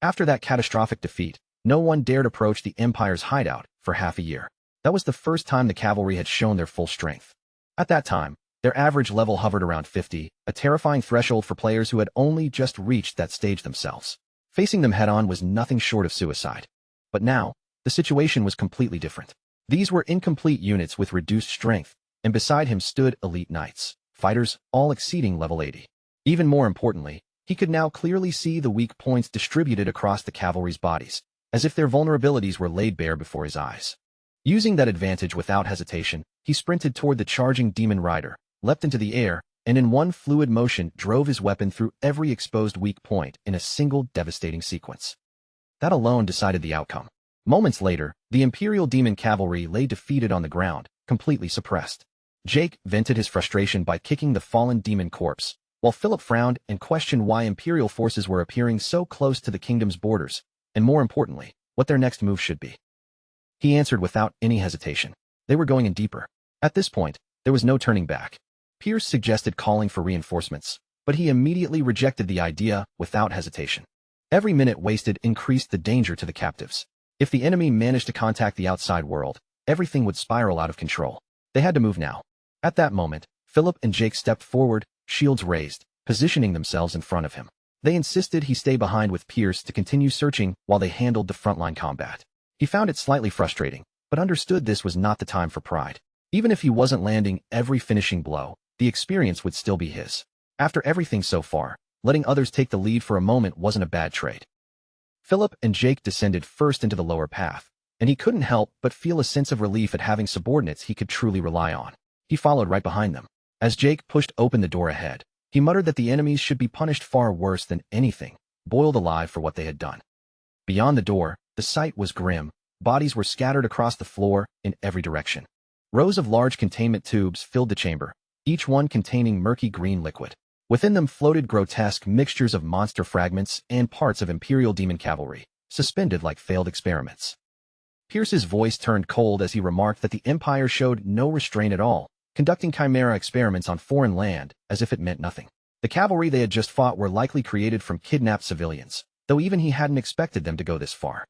After that catastrophic defeat, no one dared approach the Empire's hideout for half a year. That was the first time the cavalry had shown their full strength. At that time, their average level hovered around 50, a terrifying threshold for players who had only just reached that stage themselves. Facing them head-on was nothing short of suicide. But now, the situation was completely different. These were incomplete units with reduced strength, and beside him stood elite knights, fighters all exceeding level 80. Even more importantly, he could now clearly see the weak points distributed across the cavalry's bodies, as if their vulnerabilities were laid bare before his eyes. Using that advantage without hesitation, he sprinted toward the charging demon rider, leapt into the air, and in one fluid motion drove his weapon through every exposed weak point in a single devastating sequence. That alone decided the outcome. Moments later, the Imperial Demon Cavalry lay defeated on the ground, completely suppressed. Jake vented his frustration by kicking the fallen demon corpse, while Philip frowned and questioned why Imperial forces were appearing so close to the kingdom's borders, and more importantly, what their next move should be. He answered without any hesitation. They were going in deeper. At this point, there was no turning back. Pierce suggested calling for reinforcements, but he immediately rejected the idea without hesitation. Every minute wasted increased the danger to the captives. If the enemy managed to contact the outside world, everything would spiral out of control. They had to move now. At that moment, Philip and Jake stepped forward, shields raised, positioning themselves in front of him. They insisted he stay behind with Pierce to continue searching while they handled the frontline combat. He found it slightly frustrating, but understood this was not the time for pride. Even if he wasn't landing every finishing blow, the experience would still be his. After everything so far, letting others take the lead for a moment wasn't a bad trade. Philip and Jake descended first into the lower path, and he couldn't help but feel a sense of relief at having subordinates he could truly rely on. He followed right behind them. As Jake pushed open the door ahead, he muttered that the enemies should be punished far worse than anything, boiled alive for what they had done. Beyond the door, the sight was grim. Bodies were scattered across the floor in every direction. Rows of large containment tubes filled the chamber, each one containing murky green liquid. Within them floated grotesque mixtures of monster fragments and parts of Imperial Demon Cavalry, suspended like failed experiments. Pierce's voice turned cold as he remarked that the Empire showed no restraint at all, conducting chimera experiments on foreign land as if it meant nothing. The cavalry they had just fought were likely created from kidnapped civilians, though even he hadn't expected them to go this far.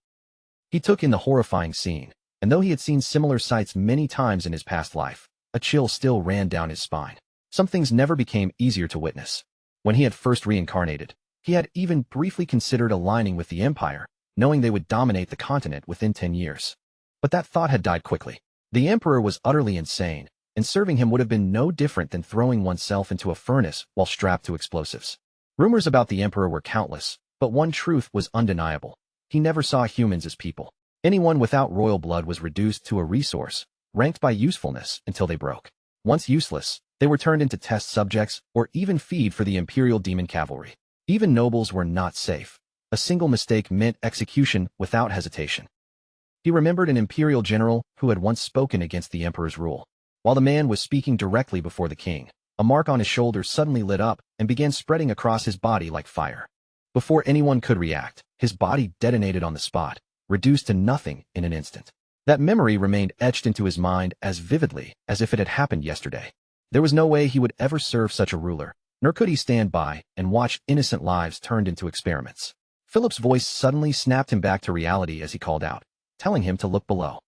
He took in the horrifying scene, and though he had seen similar sights many times in his past life, a chill still ran down his spine. Some things never became easier to witness. When he had first reincarnated, he had even briefly considered aligning with the Empire, knowing they would dominate the continent within 10 years. But that thought had died quickly. The Emperor was utterly insane, and serving him would have been no different than throwing oneself into a furnace while strapped to explosives. Rumors about the Emperor were countless, but one truth was undeniable. He never saw humans as people. Anyone without royal blood was reduced to a resource, ranked by usefulness until they broke. Once useless, they were turned into test subjects or even feed for the Imperial Demon Cavalry. Even nobles were not safe. A single mistake meant execution without hesitation. He remembered an imperial general who had once spoken against the emperor's rule. While the man was speaking directly before the king, a mark on his shoulder suddenly lit up and began spreading across his body like fire. Before anyone could react, his body detonated on the spot, reduced to nothing in an instant. That memory remained etched into his mind as vividly as if it had happened yesterday. There was no way he would ever serve such a ruler, nor could he stand by and watch innocent lives turned into experiments. Philip's voice suddenly snapped him back to reality as he called out, telling him to look below.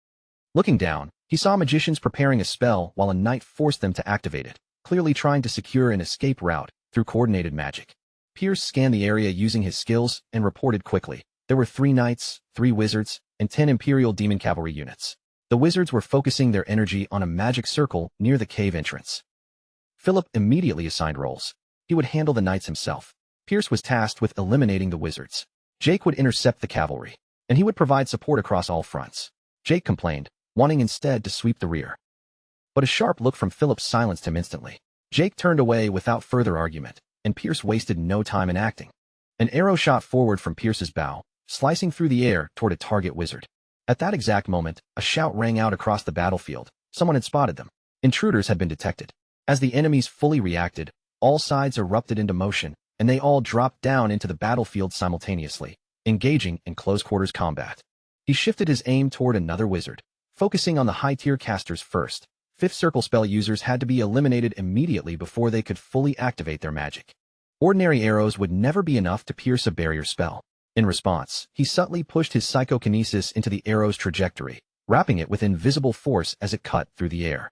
Looking down, he saw magicians preparing a spell while a knight forced them to activate it, clearly trying to secure an escape route through coordinated magic. Pierce scanned the area using his skills and reported quickly. There were 3 knights, 3 wizards, and 10 Imperial Demon Cavalry units. The wizards were focusing their energy on a magic circle near the cave entrance. Philip immediately assigned roles. He would handle the knights himself. Pierce was tasked with eliminating the wizards. Jake would intercept the cavalry, and he would provide support across all fronts. Jake complained, wanting instead to sweep the rear. But a sharp look from Philip silenced him instantly. Jake turned away without further argument, and Pierce wasted no time in acting. An arrow shot forward from Pierce's bow, slicing through the air toward a target wizard. At that exact moment, a shout rang out across the battlefield. Someone had spotted them. Intruders had been detected. As the enemies fully reacted, all sides erupted into motion, and they all dropped down into the battlefield simultaneously, engaging in close-quarters combat. He shifted his aim toward another wizard, focusing on the high-tier casters first. Fifth circle spell users had to be eliminated immediately before they could fully activate their magic. Ordinary arrows would never be enough to pierce a barrier spell. In response, he subtly pushed his psychokinesis into the arrow's trajectory, wrapping it with invisible force as it cut through the air.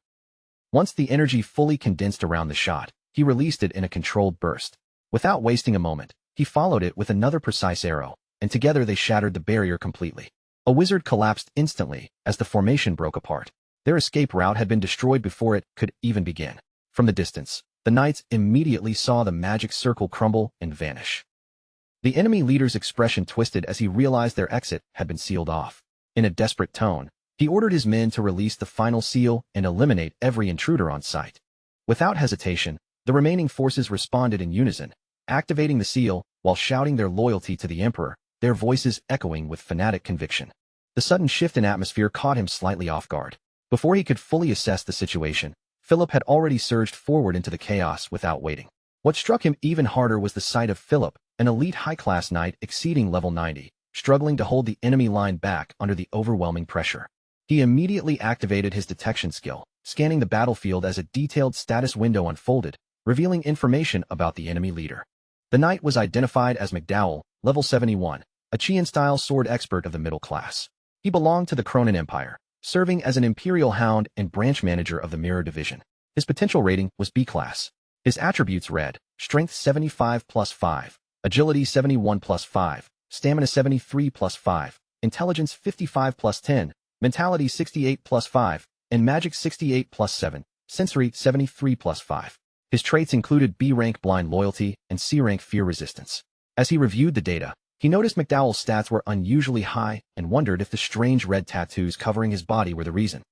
Once the energy fully condensed around the shot, he released it in a controlled burst. Without wasting a moment, he followed it with another precise arrow, and together they shattered the barrier completely. A wizard collapsed instantly as the formation broke apart. Their escape route had been destroyed before it could even begin. From the distance, the knights immediately saw the magic circle crumble and vanish. The enemy leader's expression twisted as he realized their exit had been sealed off. In a desperate tone, he ordered his men to release the final seal and eliminate every intruder on sight. Without hesitation, the remaining forces responded in unison, activating the seal while shouting their loyalty to the emperor, their voices echoing with fanatic conviction. The sudden shift in atmosphere caught him slightly off guard. Before he could fully assess the situation, Philip had already surged forward into the chaos without waiting. What struck him even harder was the sight of Philip, an elite high-class knight exceeding level 90, struggling to hold the enemy line back under the overwhelming pressure. He immediately activated his detection skill, scanning the battlefield as a detailed status window unfolded, revealing information about the enemy leader. The knight was identified as McDowell, level 71, a Qian-style sword expert of the middle class. He belonged to the Cronin Empire, serving as an Imperial Hound and branch manager of the Mirror Division. His potential rating was B-class. His attributes read, Strength 75 plus 5, Agility 71 plus 5, Stamina 73 plus 5, Intelligence 55 plus 10, Mentality 68 plus 5, and Magic 68 plus 7, Sensory 73 plus 5. His traits included B-rank blind loyalty and C-rank fear resistance. As he reviewed the data, he noticed McDowell's stats were unusually high and wondered if the strange red tattoos covering his body were the reason.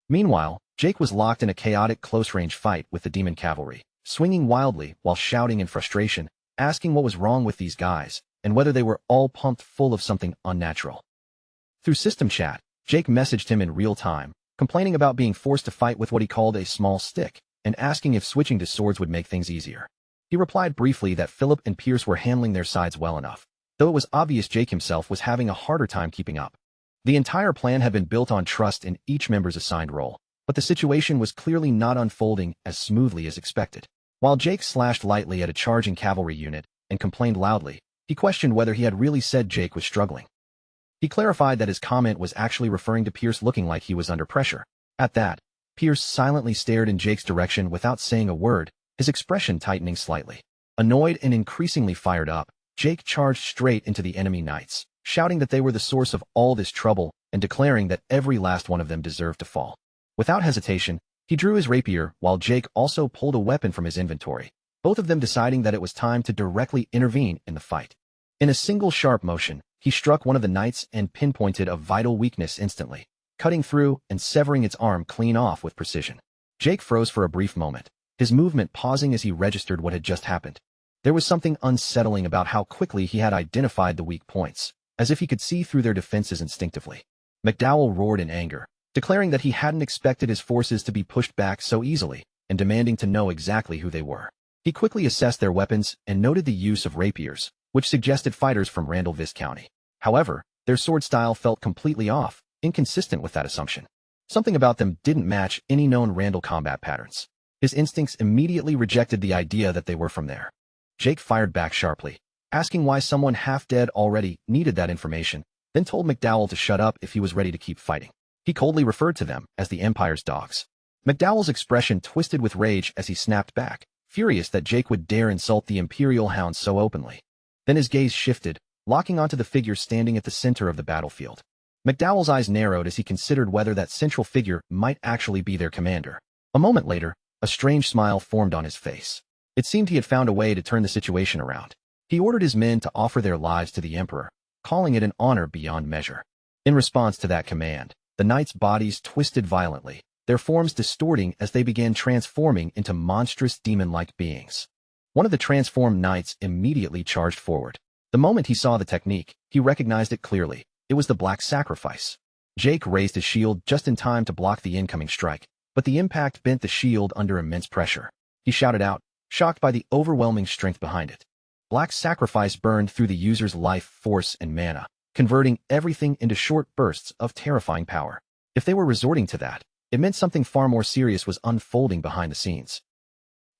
Meanwhile, Jake was locked in a chaotic close-range fight with the demon cavalry, swinging wildly while shouting in frustration, asking what was wrong with these guys and whether they were all pumped full of something unnatural. Through system chat, Jake messaged him in real time, complaining about being forced to fight with what he called a small stick and asking if switching to swords would make things easier. He replied briefly that Philip and Pierce were handling their sides well enough, though it was obvious Jake himself was having a harder time keeping up. The entire plan had been built on trust in each member's assigned role, but the situation was clearly not unfolding as smoothly as expected. While Jake slashed lightly at a charging cavalry unit and complained loudly, he questioned whether he had really said Jake was struggling. He clarified that his comment was actually referring to Pierce looking like he was under pressure. At that, Pierce silently stared in Jake's direction without saying a word, his expression tightening slightly. Annoyed and increasingly fired up, Jake charged straight into the enemy knights, shouting that they were the source of all this trouble and declaring that every last one of them deserved to fall. Without hesitation, he drew his rapier while Jake also pulled a weapon from his inventory, both of them deciding that it was time to directly intervene in the fight. In a single sharp motion, he struck one of the knights and pinpointed a vital weakness instantly, cutting through and severing its arm clean off with precision. Jake froze for a brief moment, his movement pausing as he registered what had just happened. There was something unsettling about how quickly he had identified the weak points, as if he could see through their defenses instinctively. McDowell roared in anger, declaring that he hadn't expected his forces to be pushed back so easily, and demanding to know exactly who they were. He quickly assessed their weapons and noted the use of rapiers, which suggested fighters from Randall Viscounty. However, their sword style felt completely off, inconsistent with that assumption. Something about them didn't match any known Randall combat patterns. His instincts immediately rejected the idea that they were from there. Jake fired back sharply, asking why someone half-dead already needed that information, then told McDowell to shut up if he was ready to keep fighting. He coldly referred to them as the Empire's dogs. McDowell's expression twisted with rage as he snapped back, furious that Jake would dare insult the Imperial Hound so openly. Then his gaze shifted, locking onto the figure standing at the center of the battlefield. McDowell's eyes narrowed as he considered whether that central figure might actually be their commander. A moment later, a strange smile formed on his face. It seemed he had found a way to turn the situation around. He ordered his men to offer their lives to the Emperor, calling it an honor beyond measure. In response to that command, the knights' bodies twisted violently, their forms distorting as they began transforming into monstrous demon-like beings. One of the transformed knights immediately charged forward. The moment he saw the technique, he recognized it clearly. It was the Black Sacrifice. Jake raised his shield just in time to block the incoming strike, but the impact bent the shield under immense pressure. He shouted out, shocked by the overwhelming strength behind it. Black Sacrifice burned through the user's life, force, and mana, converting everything into short bursts of terrifying power. If they were resorting to that, it meant something far more serious was unfolding behind the scenes.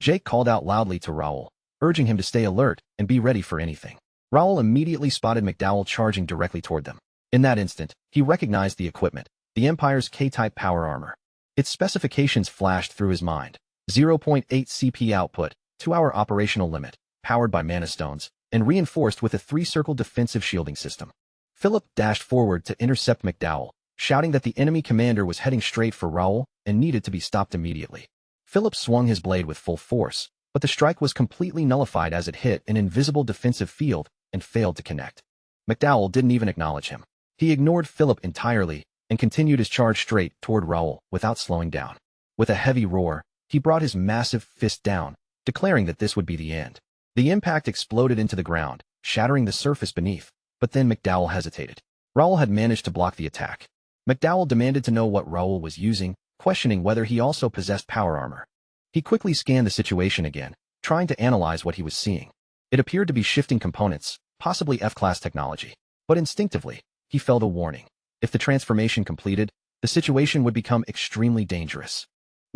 Jake called out loudly to Raoul, urging him to stay alert and be ready for anything. Raoul immediately spotted McDowell charging directly toward them. In that instant, he recognized the equipment, the Empire's K-type power armor. Its specifications flashed through his mind. 0.8 CP output, 2-hour operational limit, powered by mana stones, and reinforced with a 3-circle defensive shielding system. Philip dashed forward to intercept McDowell, shouting that the enemy commander was heading straight for Raoul and needed to be stopped immediately. Philip swung his blade with full force, but the strike was completely nullified as it hit an invisible defensive field and failed to connect. McDowell didn't even acknowledge him. He ignored Philip entirely and continued his charge straight toward Raoul without slowing down. With a heavy roar, he brought his massive fist down, declaring that this would be the end. The impact exploded into the ground, shattering the surface beneath, but then McDowell hesitated. Raoul had managed to block the attack. McDowell demanded to know what Raoul was using, questioning whether he also possessed power armor. He quickly scanned the situation again, trying to analyze what he was seeing. It appeared to be shifting components, possibly F-class technology. But instinctively, he felt a warning. If the transformation completed, the situation would become extremely dangerous.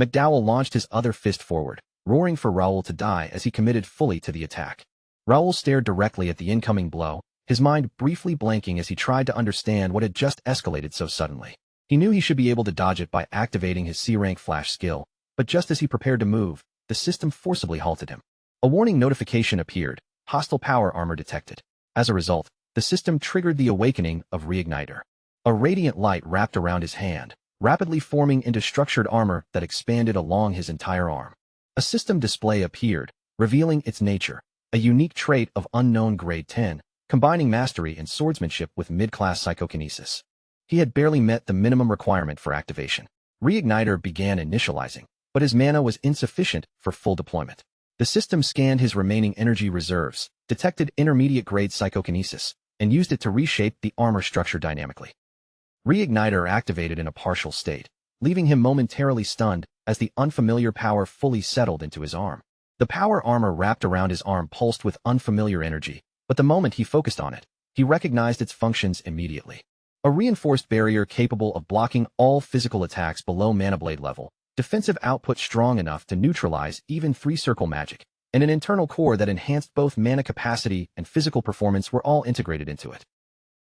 McDowell launched his other fist forward, roaring for Raoul to die as he committed fully to the attack. Raoul stared directly at the incoming blow, his mind briefly blanking as he tried to understand what had just escalated so suddenly. He knew he should be able to dodge it by activating his C-rank flash skill, but just as he prepared to move, the system forcibly halted him. A warning notification appeared, hostile power armor detected. As a result, the system triggered the awakening of Reigniter. A radiant light wrapped around his hand, rapidly forming into structured armor that expanded along his entire arm. A system display appeared, revealing its nature, a unique trait of unknown grade 10, combining mastery in swordsmanship with mid-class psychokinesis. He had barely met the minimum requirement for activation. Reigniter began initializing, but his mana was insufficient for full deployment. The system scanned his remaining energy reserves, detected intermediate-grade psychokinesis, and used it to reshape the armor structure dynamically. Reigniter activated in a partial state, leaving him momentarily stunned as the unfamiliar power fully settled into his arm. The power armor wrapped around his arm pulsed with unfamiliar energy, but the moment he focused on it, he recognized its functions immediately. A reinforced barrier capable of blocking all physical attacks below mana blade level, defensive output strong enough to neutralize even 3-circle magic, and an internal core that enhanced both mana capacity and physical performance were all integrated into it.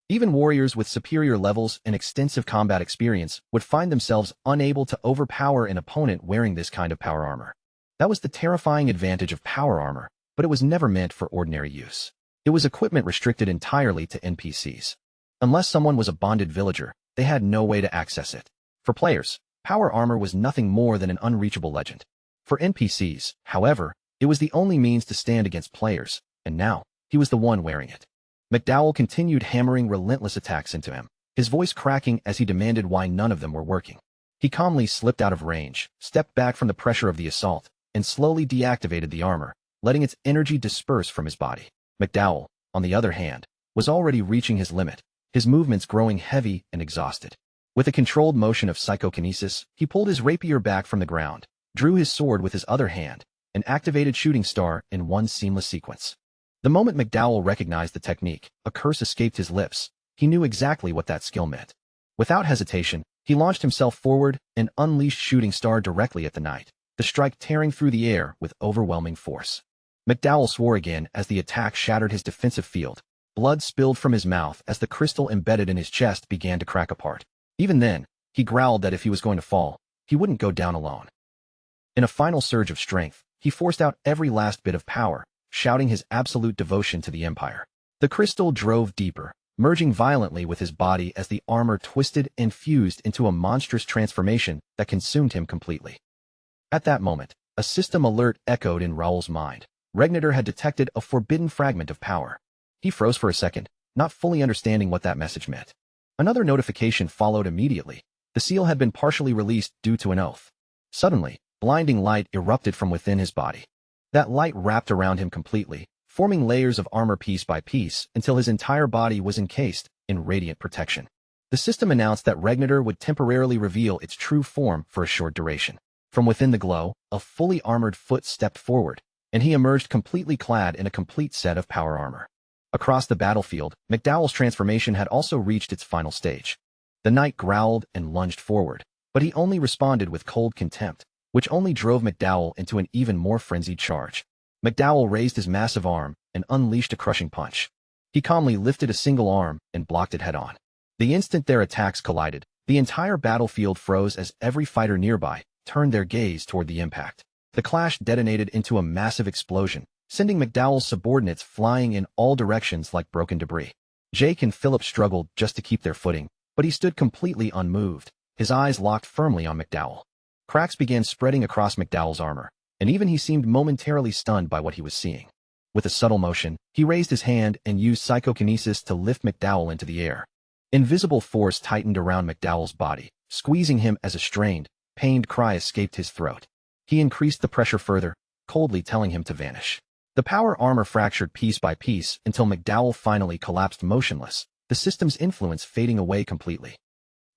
Even warriors with superior levels and extensive combat experience would find themselves unable to overpower an opponent wearing this kind of power armor. That was the terrifying advantage of power armor, but it was never meant for ordinary use. It was equipment restricted entirely to NPCs. Unless someone was a bonded villager, they had no way to access it. For players, power armor was nothing more than an unreachable legend. For NPCs, however, it was the only means to stand against players, and now, he was the one wearing it. McDowell continued hammering relentless attacks into him, his voice cracking as he demanded why none of them were working. He calmly slipped out of range, stepped back from the pressure of the assault, and slowly deactivated the armor, letting its energy disperse from his body. McDowell, on the other hand, was already reaching his limit, his movements growing heavy and exhausted. With a controlled motion of psychokinesis, he pulled his rapier back from the ground, drew his sword with his other hand, and activated Shooting Star in one seamless sequence. The moment McDowell recognized the technique, a curse escaped his lips. He knew exactly what that skill meant. Without hesitation, he launched himself forward and unleashed Shooting Star directly at the knight, the strike tearing through the air with overwhelming force. McDowell swore again as the attack shattered his defensive field. Blood spilled from his mouth as the crystal embedded in his chest began to crack apart. Even then, he growled that if he was going to fall, he wouldn't go down alone. In a final surge of strength, he forced out every last bit of power, shouting his absolute devotion to the Empire. The crystal drove deeper, merging violently with his body as the armor twisted and fused into a monstrous transformation that consumed him completely. At that moment, a system alert echoed in Raoul's mind. Reigniter had detected a forbidden fragment of power. He froze for a second, not fully understanding what that message meant. Another notification followed immediately. The seal had been partially released due to an oath. Suddenly, blinding light erupted from within his body. That light wrapped around him completely, forming layers of armor piece by piece until his entire body was encased in radiant protection. The system announced that Reigniter would temporarily reveal its true form for a short duration. From within the glow, a fully armored foot stepped forward, and he emerged completely clad in a complete set of power armor. Across the battlefield, McDowell's transformation had also reached its final stage. The knight growled and lunged forward, but he only responded with cold contempt, which only drove McDowell into an even more frenzied charge. McDowell raised his massive arm and unleashed a crushing punch. He calmly lifted a single arm and blocked it head-on. The instant their attacks collided, the entire battlefield froze as every fighter nearby turned their gaze toward the impact. The clash detonated into a massive explosion, sending McDowell's subordinates flying in all directions like broken debris. Jake and Philip struggled just to keep their footing, but he stood completely unmoved, his eyes locked firmly on McDowell. Cracks began spreading across McDowell's armor, and even he seemed momentarily stunned by what he was seeing. With a subtle motion, he raised his hand and used psychokinesis to lift McDowell into the air. Invisible force tightened around McDowell's body, squeezing him as a strained, pained cry escaped his throat. He increased the pressure further, coldly telling him to vanish. The power armor fractured piece by piece until McDowell finally collapsed motionless, the system's influence fading away completely.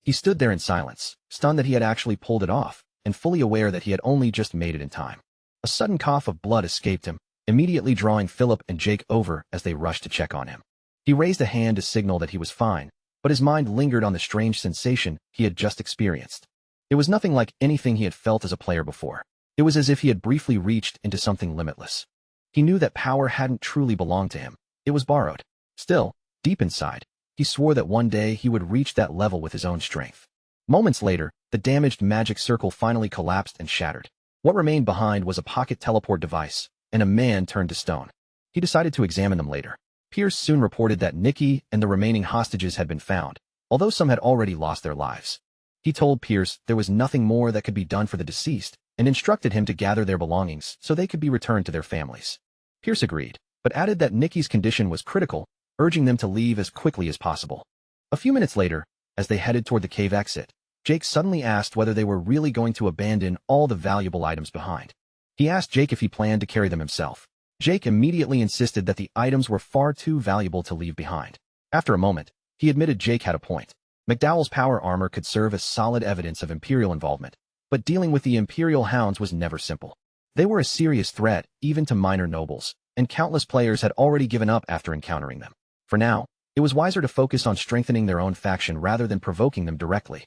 He stood there in silence, stunned that he had actually pulled it off, and fully aware that he had only just made it in time. A sudden cough of blood escaped him, immediately drawing Philip and Jake over as they rushed to check on him. He raised a hand to signal that he was fine, but his mind lingered on the strange sensation he had just experienced. It was nothing like anything he had felt as a player before. It was as if he had briefly reached into something limitless. He knew that power hadn't truly belonged to him. It was borrowed. Still, deep inside, he swore that one day he would reach that level with his own strength. Moments later, the damaged magic circle finally collapsed and shattered. What remained behind was a pocket teleport device, and a man turned to stone. He decided to examine them later. Pierce soon reported that Nikki and the remaining hostages had been found, although some had already lost their lives. He told Pierce there was nothing more that could be done for the deceased, and instructed him to gather their belongings so they could be returned to their families. Pierce agreed, but added that Nikki's condition was critical, urging them to leave as quickly as possible. A few minutes later, as they headed toward the cave exit, Jake suddenly asked whether they were really going to abandon all the valuable items behind. He asked Jake if he planned to carry them himself. Jake immediately insisted that the items were far too valuable to leave behind. After a moment, he admitted Jake had a point. McDowell's power armor could serve as solid evidence of Imperial involvement, but dealing with the Imperial hounds was never simple. They were a serious threat, even to minor nobles, and countless players had already given up after encountering them. For now, it was wiser to focus on strengthening their own faction rather than provoking them directly.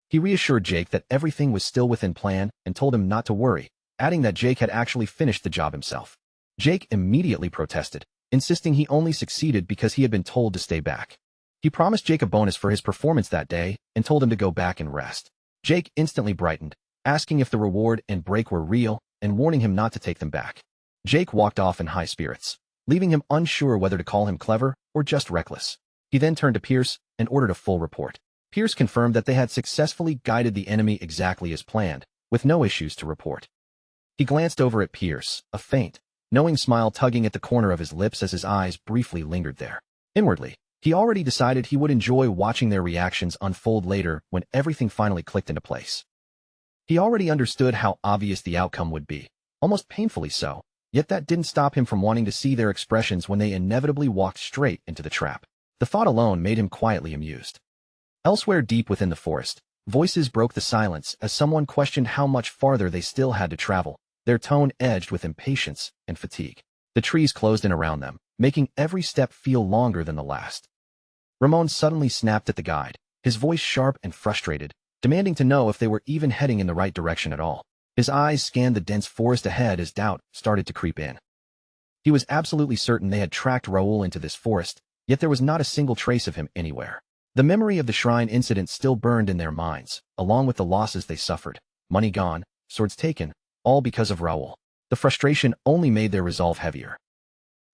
He reassured Jake that everything was still within plan and told him not to worry, adding that Jake had actually finished the job himself. Jake immediately protested, insisting he only succeeded because he had been told to stay back. He promised Jake a bonus for his performance that day and told him to go back and rest. Jake instantly brightened, asking if the reward and break were real and warning him not to take them back. Jake walked off in high spirits, leaving him unsure whether to call him clever or just reckless. He then turned to Pierce and ordered a full report. Pierce confirmed that they had successfully guided the enemy exactly as planned, with no issues to report. He glanced over at Pierce, a faint, knowing smile tugging at the corner of his lips as his eyes briefly lingered there. Inwardly, he already decided he would enjoy watching their reactions unfold later when everything finally clicked into place. He already understood how obvious the outcome would be, almost painfully so, yet that didn't stop him from wanting to see their expressions when they inevitably walked straight into the trap. The thought alone made him quietly amused. Elsewhere deep within the forest, voices broke the silence as someone questioned how much farther they still had to travel, their tone edged with impatience and fatigue. The trees closed in around them, making every step feel longer than the last. Ramon suddenly snapped at the guide, his voice sharp and frustrated, demanding to know if they were even heading in the right direction at all. His eyes scanned the dense forest ahead as doubt started to creep in. He was absolutely certain they had tracked Raoul into this forest, yet there was not a single trace of him anywhere. The memory of the shrine incident still burned in their minds, along with the losses they suffered, money gone, swords taken, all because of Raoul. The frustration only made their resolve heavier.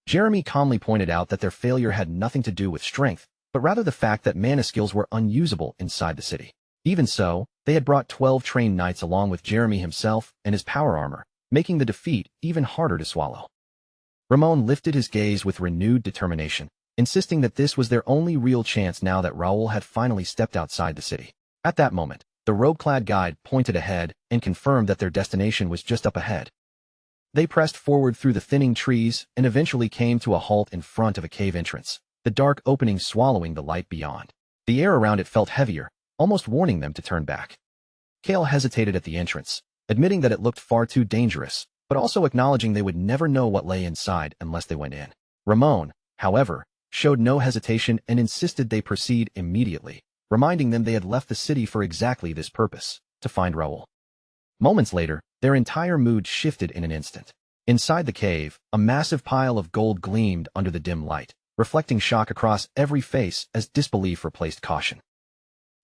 Jeremy calmly pointed out that their failure had nothing to do with strength, but rather the fact that mana skills were unusable inside the city. Even so, they had brought 12 trained knights along with Jeremy himself and his power armor, making the defeat even harder to swallow. Ramon lifted his gaze with renewed determination, insisting that this was their only real chance now that Raoul had finally stepped outside the city. At that moment, the robe-clad guide pointed ahead and confirmed that their destination was just up ahead. They pressed forward through the thinning trees and eventually came to a halt in front of a cave entrance, the dark opening swallowing the light beyond. The air around it felt heavier, almost warning them to turn back. Kale hesitated at the entrance, admitting that it looked far too dangerous, but also acknowledging they would never know what lay inside unless they went in. Ramon, however, showed no hesitation and insisted they proceed immediately, reminding them they had left the city for exactly this purpose, to find Raoul. Moments later, their entire mood shifted in an instant. Inside the cave, a massive pile of gold gleamed under the dim light, reflecting shock across every face as disbelief replaced caution.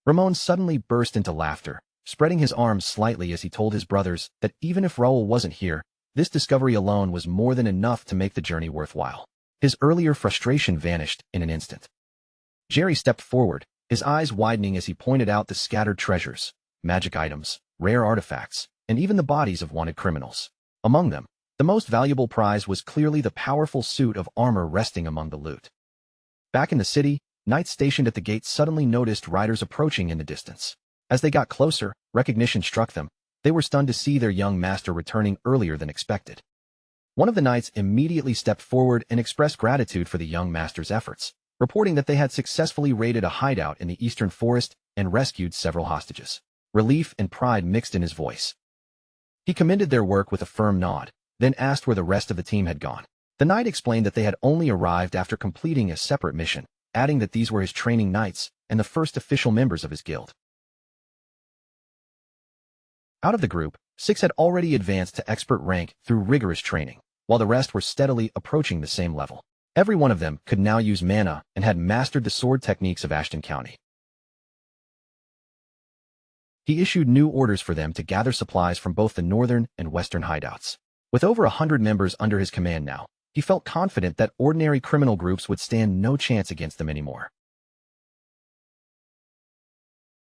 Ramon suddenly burst into laughter, spreading his arms slightly as he told his brothers that even if Raoul wasn't here, this discovery alone was more than enough to make the journey worthwhile. His earlier frustration vanished in an instant. Jerry stepped forward, his eyes widening as he pointed out the scattered treasures, magic items, rare artifacts, and even the bodies of wanted criminals. Among them, the most valuable prize was clearly the powerful suit of armor resting among the loot. Back in the city, knights stationed at the gate suddenly noticed riders approaching in the distance. As they got closer, recognition struck them. They were stunned to see their young master returning earlier than expected. One of the knights immediately stepped forward and expressed gratitude for the young master's efforts, reporting that they had successfully raided a hideout in the eastern forest and rescued several hostages. Relief and pride mixed in his voice. He commended their work with a firm nod, then asked where the rest of the team had gone. The knight explained that they had only arrived after completing a separate mission, adding that these were his training knights and the first official members of his guild. Out of the group, 6 had already advanced to expert rank through rigorous training, while the rest were steadily approaching the same level. Every one of them could now use mana and had mastered the sword techniques of Ashton County. He issued new orders for them to gather supplies from both the northern and western hideouts. With over 100 members under his command now, he felt confident that ordinary criminal groups would stand no chance against them anymore.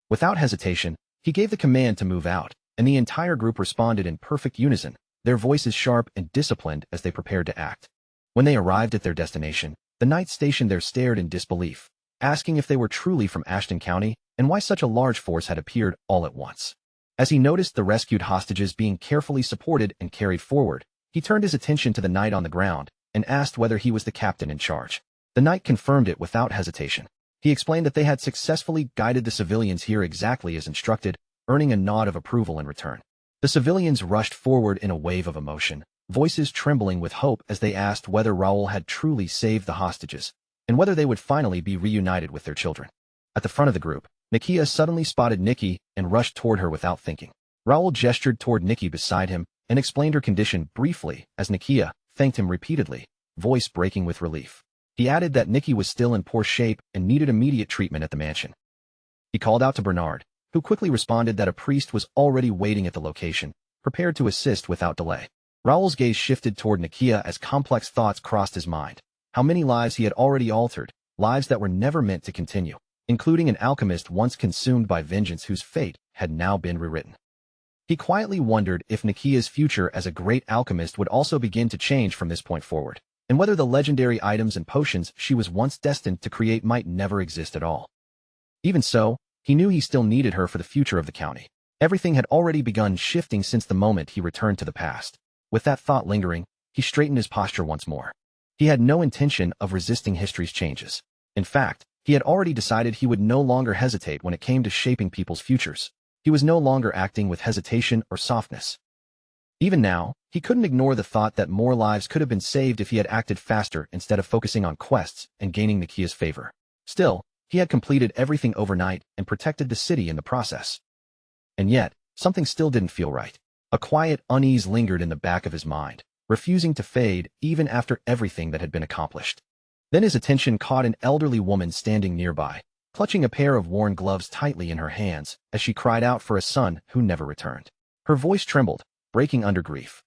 Without hesitation, he gave the command to move out, and the entire group responded in perfect unison, their voices sharp and disciplined as they prepared to act. When they arrived at their destination, the knights stationed there stared in disbelief, asking if they were truly from Ashton County and why such a large force had appeared all at once. As he noticed the rescued hostages being carefully supported and carried forward, he turned his attention to the knight on the ground and asked whether he was the captain in charge. The knight confirmed it without hesitation. He explained that they had successfully guided the civilians here exactly as instructed, earning a nod of approval in return. The civilians rushed forward in a wave of emotion, voices trembling with hope as they asked whether Raoul had truly saved the hostages, and whether they would finally be reunited with their children. At the front of the group, Nakia suddenly spotted Nikki and rushed toward her without thinking. Raoul gestured toward Nikki beside him and explained her condition briefly as Nakia thanked him repeatedly, voice breaking with relief. He added that Nikki was still in poor shape and needed immediate treatment at the mansion. He called out to Bernard, who quickly responded that a priest was already waiting at the location, prepared to assist without delay. Raoul's gaze shifted toward Nakia as complex thoughts crossed his mind. How many lives he had already altered, lives that were never meant to continue, including an alchemist once consumed by vengeance whose fate had now been rewritten. He quietly wondered if Nakia's future as a great alchemist would also begin to change from this point forward, and whether the legendary items and potions she was once destined to create might never exist at all. Even so, he knew he still needed her for the future of the county. Everything had already begun shifting since the moment he returned to the past. With that thought lingering, he straightened his posture once more. He had no intention of resisting history's changes. In fact, he had already decided he would no longer hesitate when it came to shaping people's futures. He was no longer acting with hesitation or softness. Even now, he couldn't ignore the thought that more lives could have been saved if he had acted faster instead of focusing on quests and gaining Nakia's favor. Still, he had completed everything overnight and protected the city in the process. And yet, something still didn't feel right. A quiet unease lingered in the back of his mind, refusing to fade even after everything that had been accomplished. Then his attention caught an elderly woman standing nearby, clutching a pair of worn gloves tightly in her hands as she cried out for a son who never returned. Her voice trembled, breaking under grief.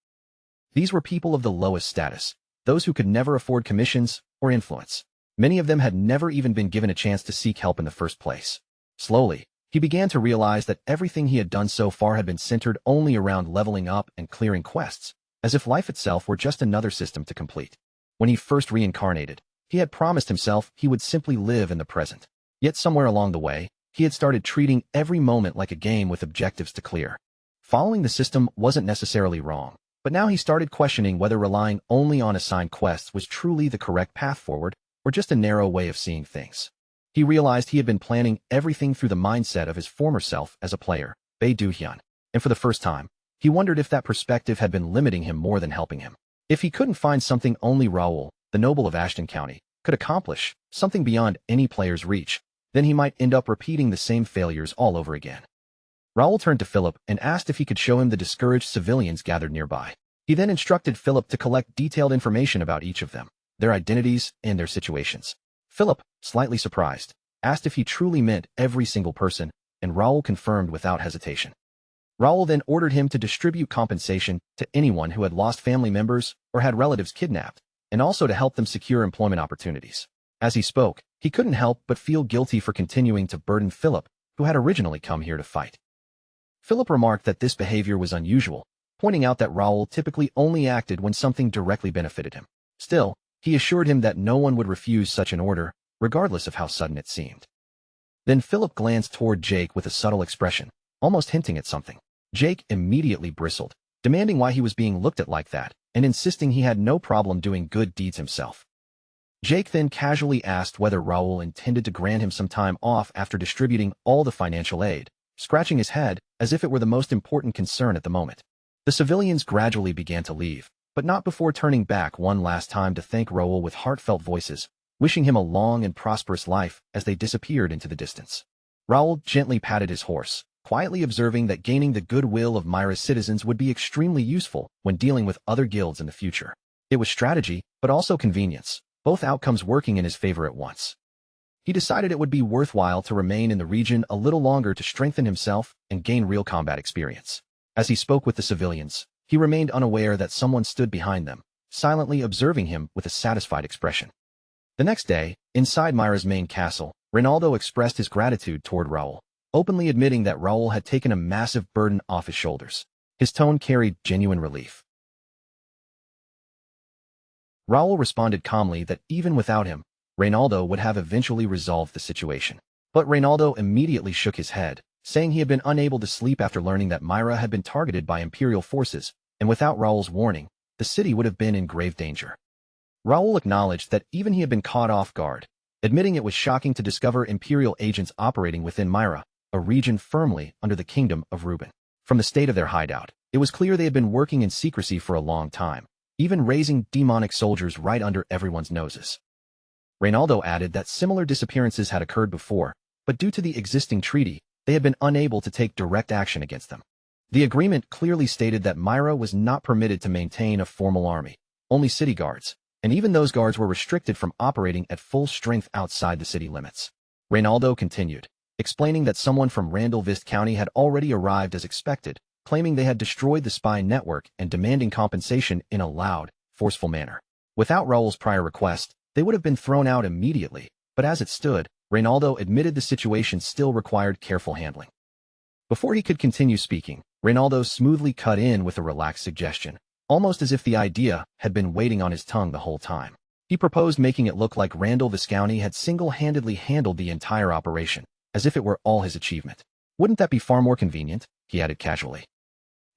These were people of the lowest status, those who could never afford commissions or influence. Many of them had never even been given a chance to seek help in the first place. Slowly, he began to realize that everything he had done so far had been centered only around leveling up and clearing quests, as if life itself were just another system to complete. When he first reincarnated, he had promised himself he would simply live in the present. Yet somewhere along the way, he had started treating every moment like a game with objectives to clear. Following the system wasn't necessarily wrong, but now he started questioning whether relying only on assigned quests was truly the correct path forward or just a narrow way of seeing things. He realized he had been planning everything through the mindset of his former self as a player, Bei Du-hyun, and for the first time, he wondered if that perspective had been limiting him more than helping him. If he couldn't find something only Raoul, the noble of Ashton County, could accomplish, something beyond any player's reach, then he might end up repeating the same failures all over again. Raoul turned to Philip and asked if he could show him the discouraged civilians gathered nearby. He then instructed Philip to collect detailed information about each of them, their identities, and their situations. Philip, slightly surprised, asked if he truly meant every single person, and Raoul confirmed without hesitation. Raoul then ordered him to distribute compensation to anyone who had lost family members or had relatives kidnapped, and also to help them secure employment opportunities. As he spoke, he couldn't help but feel guilty for continuing to burden Philip, who had originally come here to fight. Philip remarked that this behavior was unusual, pointing out that Raoul typically only acted when something directly benefited him. Still, he assured him that no one would refuse such an order, regardless of how sudden it seemed. Then Philip glanced toward Jake with a subtle expression, almost hinting at something. Jake immediately bristled, demanding why he was being looked at like that, and insisting he had no problem doing good deeds himself. Jake then casually asked whether Raoul intended to grant him some time off after distributing all the financial aid, scratching his head as if it were the most important concern at the moment. The civilians gradually began to leave, but not before turning back one last time to thank Raoul with heartfelt voices, wishing him a long and prosperous life as they disappeared into the distance. Raoul gently patted his horse, quietly observing that gaining the goodwill of Myra's citizens would be extremely useful when dealing with other guilds in the future. It was strategy, but also convenience, both outcomes working in his favor at once. He decided it would be worthwhile to remain in the region a little longer to strengthen himself and gain real combat experience. As he spoke with the civilians, he remained unaware that someone stood behind them, silently observing him with a satisfied expression. The next day, inside Myra's main castle, Ronaldo expressed his gratitude toward Raoul, openly admitting that Raoul had taken a massive burden off his shoulders. His tone carried genuine relief. Raoul responded calmly that even without him, Ronaldo would have eventually resolved the situation. But Ronaldo immediately shook his head, saying he had been unable to sleep after learning that Myra had been targeted by Imperial forces, and without Raoul's warning, the city would have been in grave danger. Raoul acknowledged that even he had been caught off guard, admitting it was shocking to discover Imperial agents operating within Myra, a region firmly under the kingdom of Reuben. From the state of their hideout, it was clear they had been working in secrecy for a long time, even raising demonic soldiers right under everyone's noses. Ronaldo added that similar disappearances had occurred before, but due to the existing treaty, they had been unable to take direct action against them. The agreement clearly stated that Myra was not permitted to maintain a formal army, only city guards, and even those guards were restricted from operating at full strength outside the city limits. Ronaldo continued, explaining that someone from Randallvist County had already arrived as expected, claiming they had destroyed the spy network and demanding compensation in a loud, forceful manner. Without Raoul's prior request, they would have been thrown out immediately, but as it stood, Ronaldo admitted the situation still required careful handling. Before he could continue speaking, Ronaldo smoothly cut in with a relaxed suggestion, almost as if the idea had been waiting on his tongue the whole time. He proposed making it look like Randall Viscounty had single-handedly handled the entire operation, as if it were all his achievement. Wouldn't that be far more convenient? He added casually.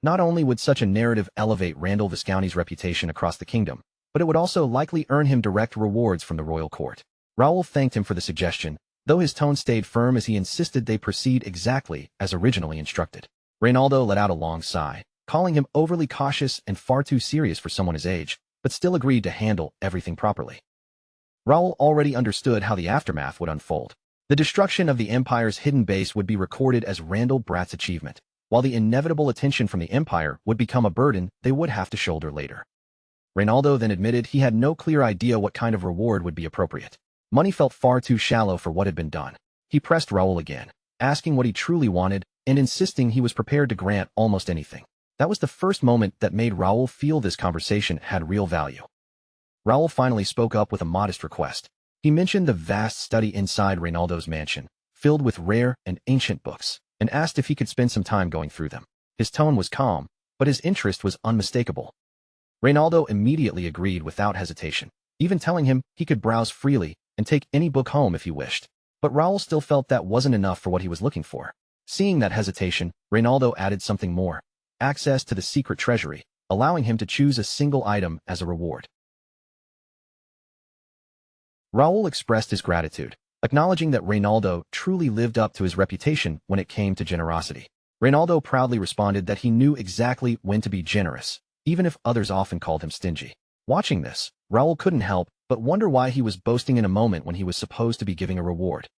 Not only would such a narrative elevate Randall Viscounty's reputation across the kingdom, but it would also likely earn him direct rewards from the royal court. Raoul thanked him for the suggestion, though his tone stayed firm as he insisted they proceed exactly as originally instructed. Ronaldo let out a long sigh, calling him overly cautious and far too serious for someone his age, but still agreed to handle everything properly. Raoul already understood how the aftermath would unfold. The destruction of the Empire's hidden base would be recorded as Randall Brat's achievement, while the inevitable attention from the Empire would become a burden they would have to shoulder later. Ronaldo then admitted he had no clear idea what kind of reward would be appropriate. Money felt far too shallow for what had been done. He pressed Raoul again, asking what he truly wanted and insisting he was prepared to grant almost anything. That was the first moment that made Raoul feel this conversation had real value. Raoul finally spoke up with a modest request. He mentioned the vast study inside Ronaldo's mansion, filled with rare and ancient books, and asked if he could spend some time going through them. His tone was calm, but his interest was unmistakable. Ronaldo immediately agreed without hesitation, even telling him he could browse freely and take any book home if he wished. But Raoul still felt that wasn't enough for what he was looking for. Seeing that hesitation, Ronaldo added something more: access to the secret treasury, allowing him to choose a single item as a reward. Raoul expressed his gratitude, acknowledging that Ronaldo truly lived up to his reputation when it came to generosity. Ronaldo proudly responded that he knew exactly when to be generous, even if others often called him stingy. Watching this, Raoul couldn't help but wonder why he was boasting in a moment when he was supposed to be giving a reward.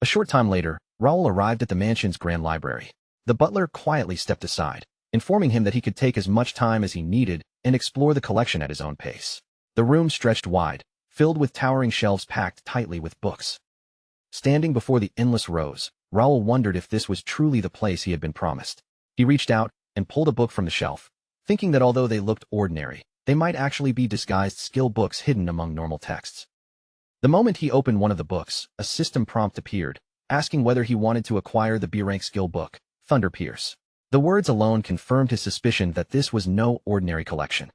A short time later, Raoul arrived at the mansion's grand library. The butler quietly stepped aside, informing him that he could take as much time as he needed and explore the collection at his own pace. The room stretched wide, filled with towering shelves packed tightly with books. Standing before the endless rows, Raoul wondered if this was truly the place he had been promised. He reached out and pulled a book from the shelf, thinking that although they looked ordinary, they might actually be disguised skill books hidden among normal texts. The moment he opened one of the books, a system prompt appeared, asking whether he wanted to acquire the B-rank skill book, Thunder Pierce. The words alone confirmed his suspicion that this was no ordinary collection.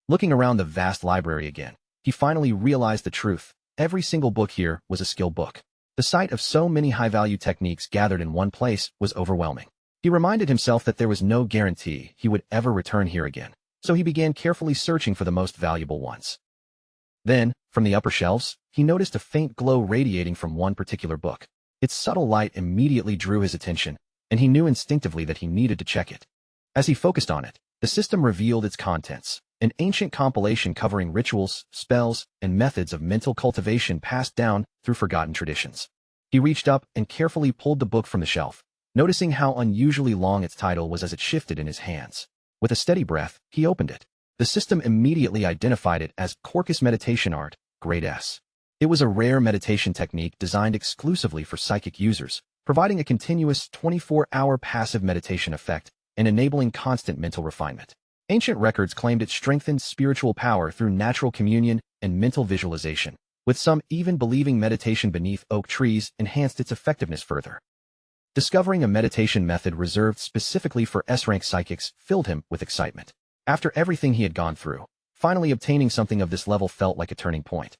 Looking around the vast library again, he finally realized the truth. Every single book here was a skill book. The sight of so many high-value techniques gathered in one place was overwhelming. He reminded himself that there was no guarantee he would ever return here again, so he began carefully searching for the most valuable ones. Then, from the upper shelves, he noticed a faint glow radiating from one particular book. Its subtle light immediately drew his attention, and he knew instinctively that he needed to check it. As he focused on it, the system revealed its contents, an ancient compilation covering rituals, spells, and methods of mental cultivation passed down through forgotten traditions. He reached up and carefully pulled the book from the shelf, noticing how unusually long its title was as it shifted in his hands. With a steady breath, he opened it. The system immediately identified it as Quirkus Meditation Art, Grade S. It was a rare meditation technique designed exclusively for psychic users, providing a continuous 24-hour passive meditation effect and enabling constant mental refinement. Ancient records claimed it strengthened spiritual power through natural communion and mental visualization, with some even believing meditation beneath oak trees enhanced its effectiveness further. Discovering a meditation method reserved specifically for S-rank psychics filled him with excitement. After everything he had gone through, finally obtaining something of this level felt like a turning point.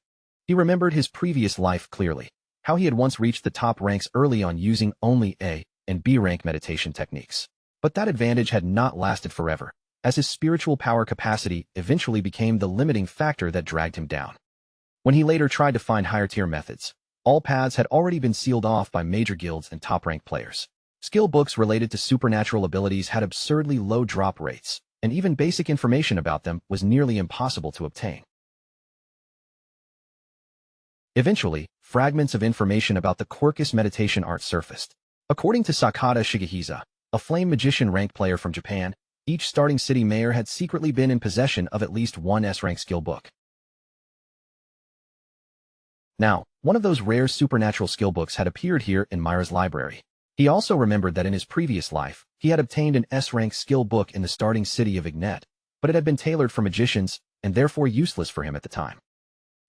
He remembered his previous life clearly, how he had once reached the top ranks early on using only A and B rank meditation techniques. But that advantage had not lasted forever, as his spiritual power capacity eventually became the limiting factor that dragged him down. When he later tried to find higher-tier methods, all paths had already been sealed off by major guilds and top-ranked players. Skill books related to supernatural abilities had absurdly low drop rates, and even basic information about them was nearly impossible to obtain. Eventually, fragments of information about the Quirkus meditation art surfaced. According to Sakata Shigehisa, a flame magician rank player from Japan, each starting city mayor had secretly been in possession of at least one S-rank skill book. Now, one of those rare supernatural skill books had appeared here in Myra's library. He also remembered that in his previous life, he had obtained an S-rank skill book in the starting city of Ignet, but it had been tailored for magicians and therefore useless for him at the time.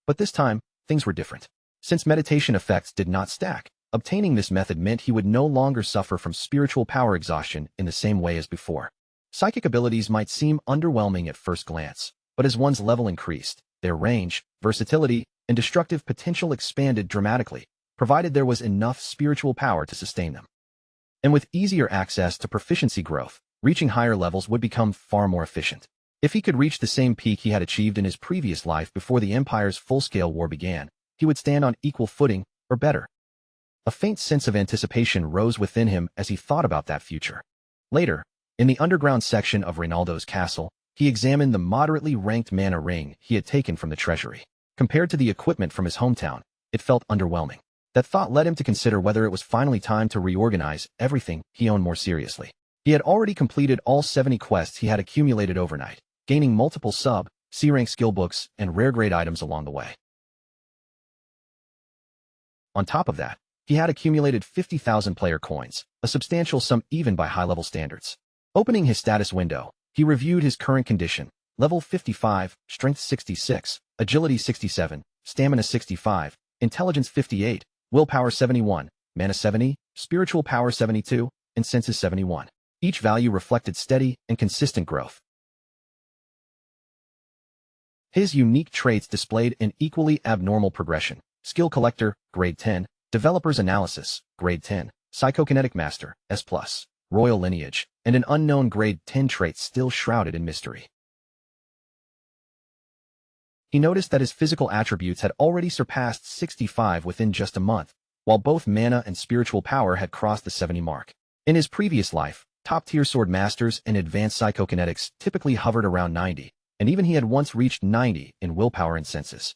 But this time, things were different. Since meditation effects did not stack, obtaining this method meant he would no longer suffer from spiritual power exhaustion in the same way as before. Psychic abilities might seem underwhelming at first glance, but as one's level increased, their range, versatility, and destructive potential expanded dramatically, provided there was enough spiritual power to sustain them. And with easier access to proficiency growth, reaching higher levels would become far more efficient. If he could reach the same peak he had achieved in his previous life before the Empire's full-scale war began, he would stand on equal footing, or better. A faint sense of anticipation rose within him as he thought about that future. Later, in the underground section of Reynaldo's castle, he examined the moderately ranked mana ring he had taken from the treasury. Compared to the equipment from his hometown, it felt underwhelming. That thought led him to consider whether it was finally time to reorganize everything he owned more seriously. He had already completed all 70 quests he had accumulated overnight, gaining multiple C-rank skill books and rare-grade items along the way. On top of that, he had accumulated 50,000 player coins, a substantial sum even by high-level standards. Opening his status window, he reviewed his current condition: level 55, strength 66, agility 67, stamina 65, intelligence 58, willpower 71, mana 70, spiritual power 72, and senses 71. Each value reflected steady and consistent growth. His unique traits displayed an equally abnormal progression: skill collector, grade 10, developer's analysis, grade 10, psychokinetic master, S+, royal lineage, and an unknown grade 10 trait still shrouded in mystery. He noticed that his physical attributes had already surpassed 65 within just a month, while both mana and spiritual power had crossed the 70 mark. In his previous life, top-tier sword masters and advanced psychokinetics typically hovered around 90, and even he had once reached 90 in willpower and senses.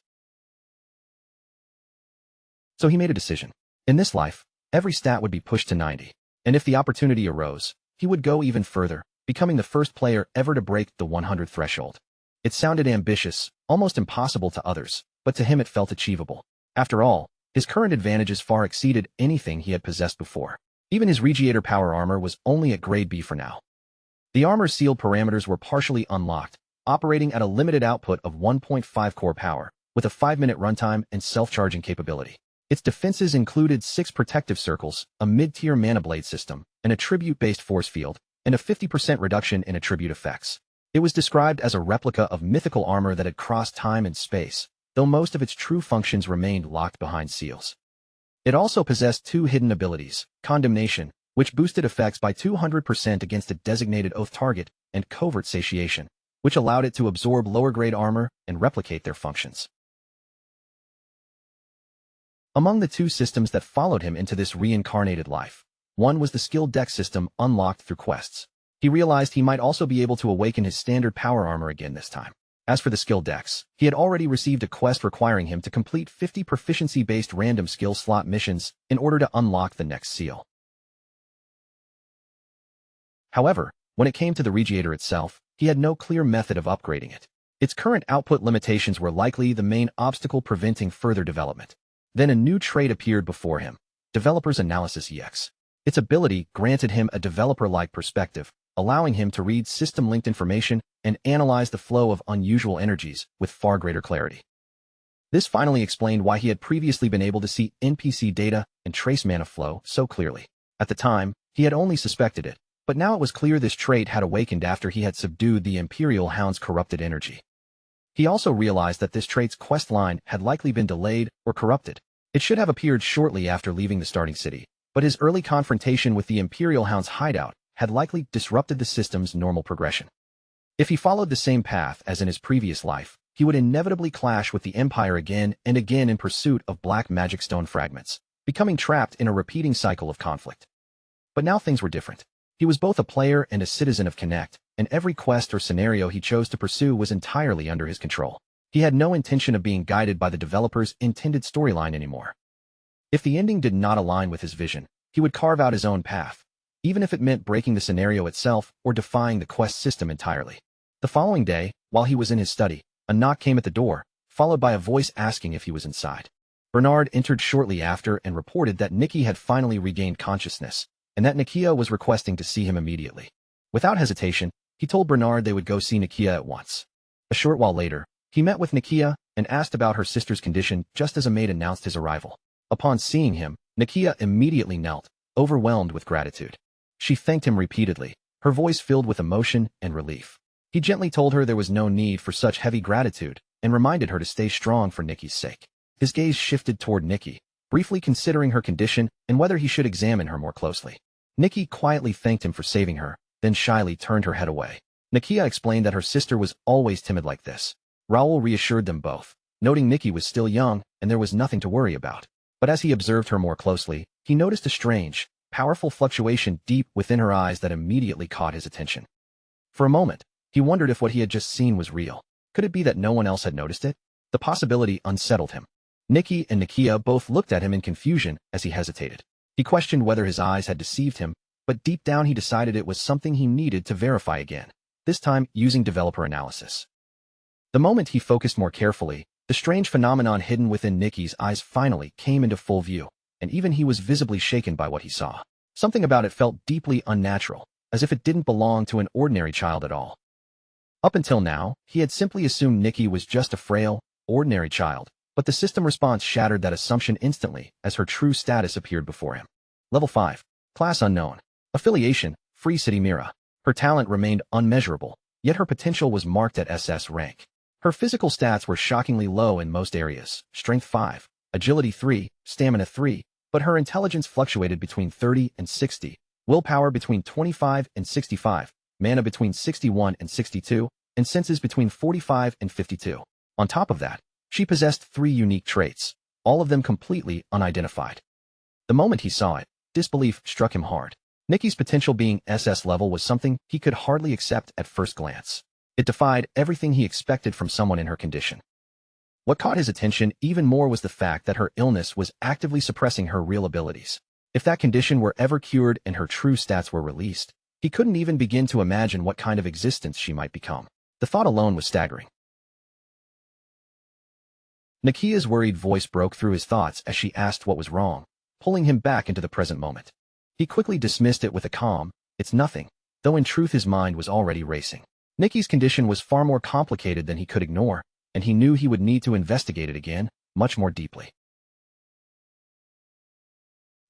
So he made a decision. In this life, every stat would be pushed to 90, and if the opportunity arose, he would go even further, becoming the first player ever to break the 100 threshold. It sounded ambitious, almost impossible to others, but to him it felt achievable. After all, his current advantages far exceeded anything he had possessed before. Even his Regiator power armor was only at grade B for now. The armor's sealed parameters were partially unlocked, operating at a limited output of 1.5 core power, with a 5-minute runtime and self-charging capability. Its defenses included 6 protective circles, a mid-tier mana blade system, and a tribute-based force field, and a 50% reduction in attribute effects. It was described as a replica of mythical armor that had crossed time and space, though most of its true functions remained locked behind seals. It also possessed two hidden abilities, Condemnation, which boosted effects by 200% against a designated oath target, and Covert Satiation, which allowed it to absorb lower-grade armor and replicate their functions. Among the two systems that followed him into this reincarnated life, one was the skill deck system unlocked through quests. He realized he might also be able to awaken his standard power armor again this time. As for the skill decks, he had already received a quest requiring him to complete 50 proficiency-based random skill slot missions in order to unlock the next seal. However, when it came to the Regiator itself, he had no clear method of upgrading it. Its current output limitations were likely the main obstacle preventing further development. Then a new trait appeared before him, Developer's Analysis EX. Its ability granted him a developer-like perspective, allowing him to read system-linked information and analyze the flow of unusual energies with far greater clarity. This finally explained why he had previously been able to see NPC data and trace mana flow so clearly. At the time, he had only suspected it, but now it was clear this trait had awakened after he had subdued the Imperial Hound's corrupted energy. He also realized that this trait's quest line had likely been delayed or corrupted. It should have appeared shortly after leaving the starting city, but his early confrontation with the Imperial Hound's hideout had likely disrupted the system's normal progression. If he followed the same path as in his previous life, he would inevitably clash with the Empire again and again in pursuit of black magic stone fragments, becoming trapped in a repeating cycle of conflict. But now things were different. He was both a player and a citizen of Connect, and every quest or scenario he chose to pursue was entirely under his control. He had no intention of being guided by the developer's intended storyline anymore. If the ending did not align with his vision, he would carve out his own path, even if it meant breaking the scenario itself or defying the quest system entirely. The following day, while he was in his study, a knock came at the door, followed by a voice asking if he was inside. Bernard entered shortly after and reported that Nikki had finally regained consciousness, and that Nikia was requesting to see him immediately. Without hesitation, he told Bernard they would go see Nikia at once. A short while later, he met with Nikia and asked about her sister's condition just as a maid announced his arrival. Upon seeing him, Nikia immediately knelt, overwhelmed with gratitude. She thanked him repeatedly, her voice filled with emotion and relief. He gently told her there was no need for such heavy gratitude and reminded her to stay strong for Nikki's sake. His gaze shifted toward Nikki, briefly considering her condition and whether he should examine her more closely. Nikki quietly thanked him for saving her, then shyly turned her head away. Nikia explained that her sister was always timid like this. Raoul reassured them both, noting Nikki was still young and there was nothing to worry about. But as he observed her more closely, he noticed a strange, powerful fluctuation deep within her eyes that immediately caught his attention. For a moment, he wondered if what he had just seen was real. Could it be that no one else had noticed it? The possibility unsettled him. Nikki and Nikia both looked at him in confusion as he hesitated. He questioned whether his eyes had deceived him, but deep down he decided it was something he needed to verify again, this time using developer analysis. The moment he focused more carefully, the strange phenomenon hidden within Nikki's eyes finally came into full view, and even he was visibly shaken by what he saw. Something about it felt deeply unnatural, as if it didn't belong to an ordinary child at all. Up until now, he had simply assumed Nikki was just a frail, ordinary child, but the system response shattered that assumption instantly as her true status appeared before him. Level 5. Class Unknown. Affiliation, Free City Mira. Her talent remained unmeasurable, yet her potential was marked at SS rank. Her physical stats were shockingly low in most areas, Strength 5, Agility 3, Stamina 3, but her intelligence fluctuated between 30 and 60, willpower between 25 and 65, mana between 61 and 62, and senses between 45 and 52. On top of that, she possessed 3 unique traits, all of them completely unidentified. The moment he saw it, disbelief struck him hard. Nikki's potential being SS level was something he could hardly accept at first glance. It defied everything he expected from someone in her condition. What caught his attention even more was the fact that her illness was actively suppressing her real abilities. If that condition were ever cured and her true stats were released, he couldn't even begin to imagine what kind of existence she might become. The thought alone was staggering. Nikia's worried voice broke through his thoughts as she asked what was wrong, pulling him back into the present moment. He quickly dismissed it with a calm, "It's nothing," though in truth his mind was already racing. Nikki's condition was far more complicated than he could ignore, and he knew he would need to investigate it again, much more deeply.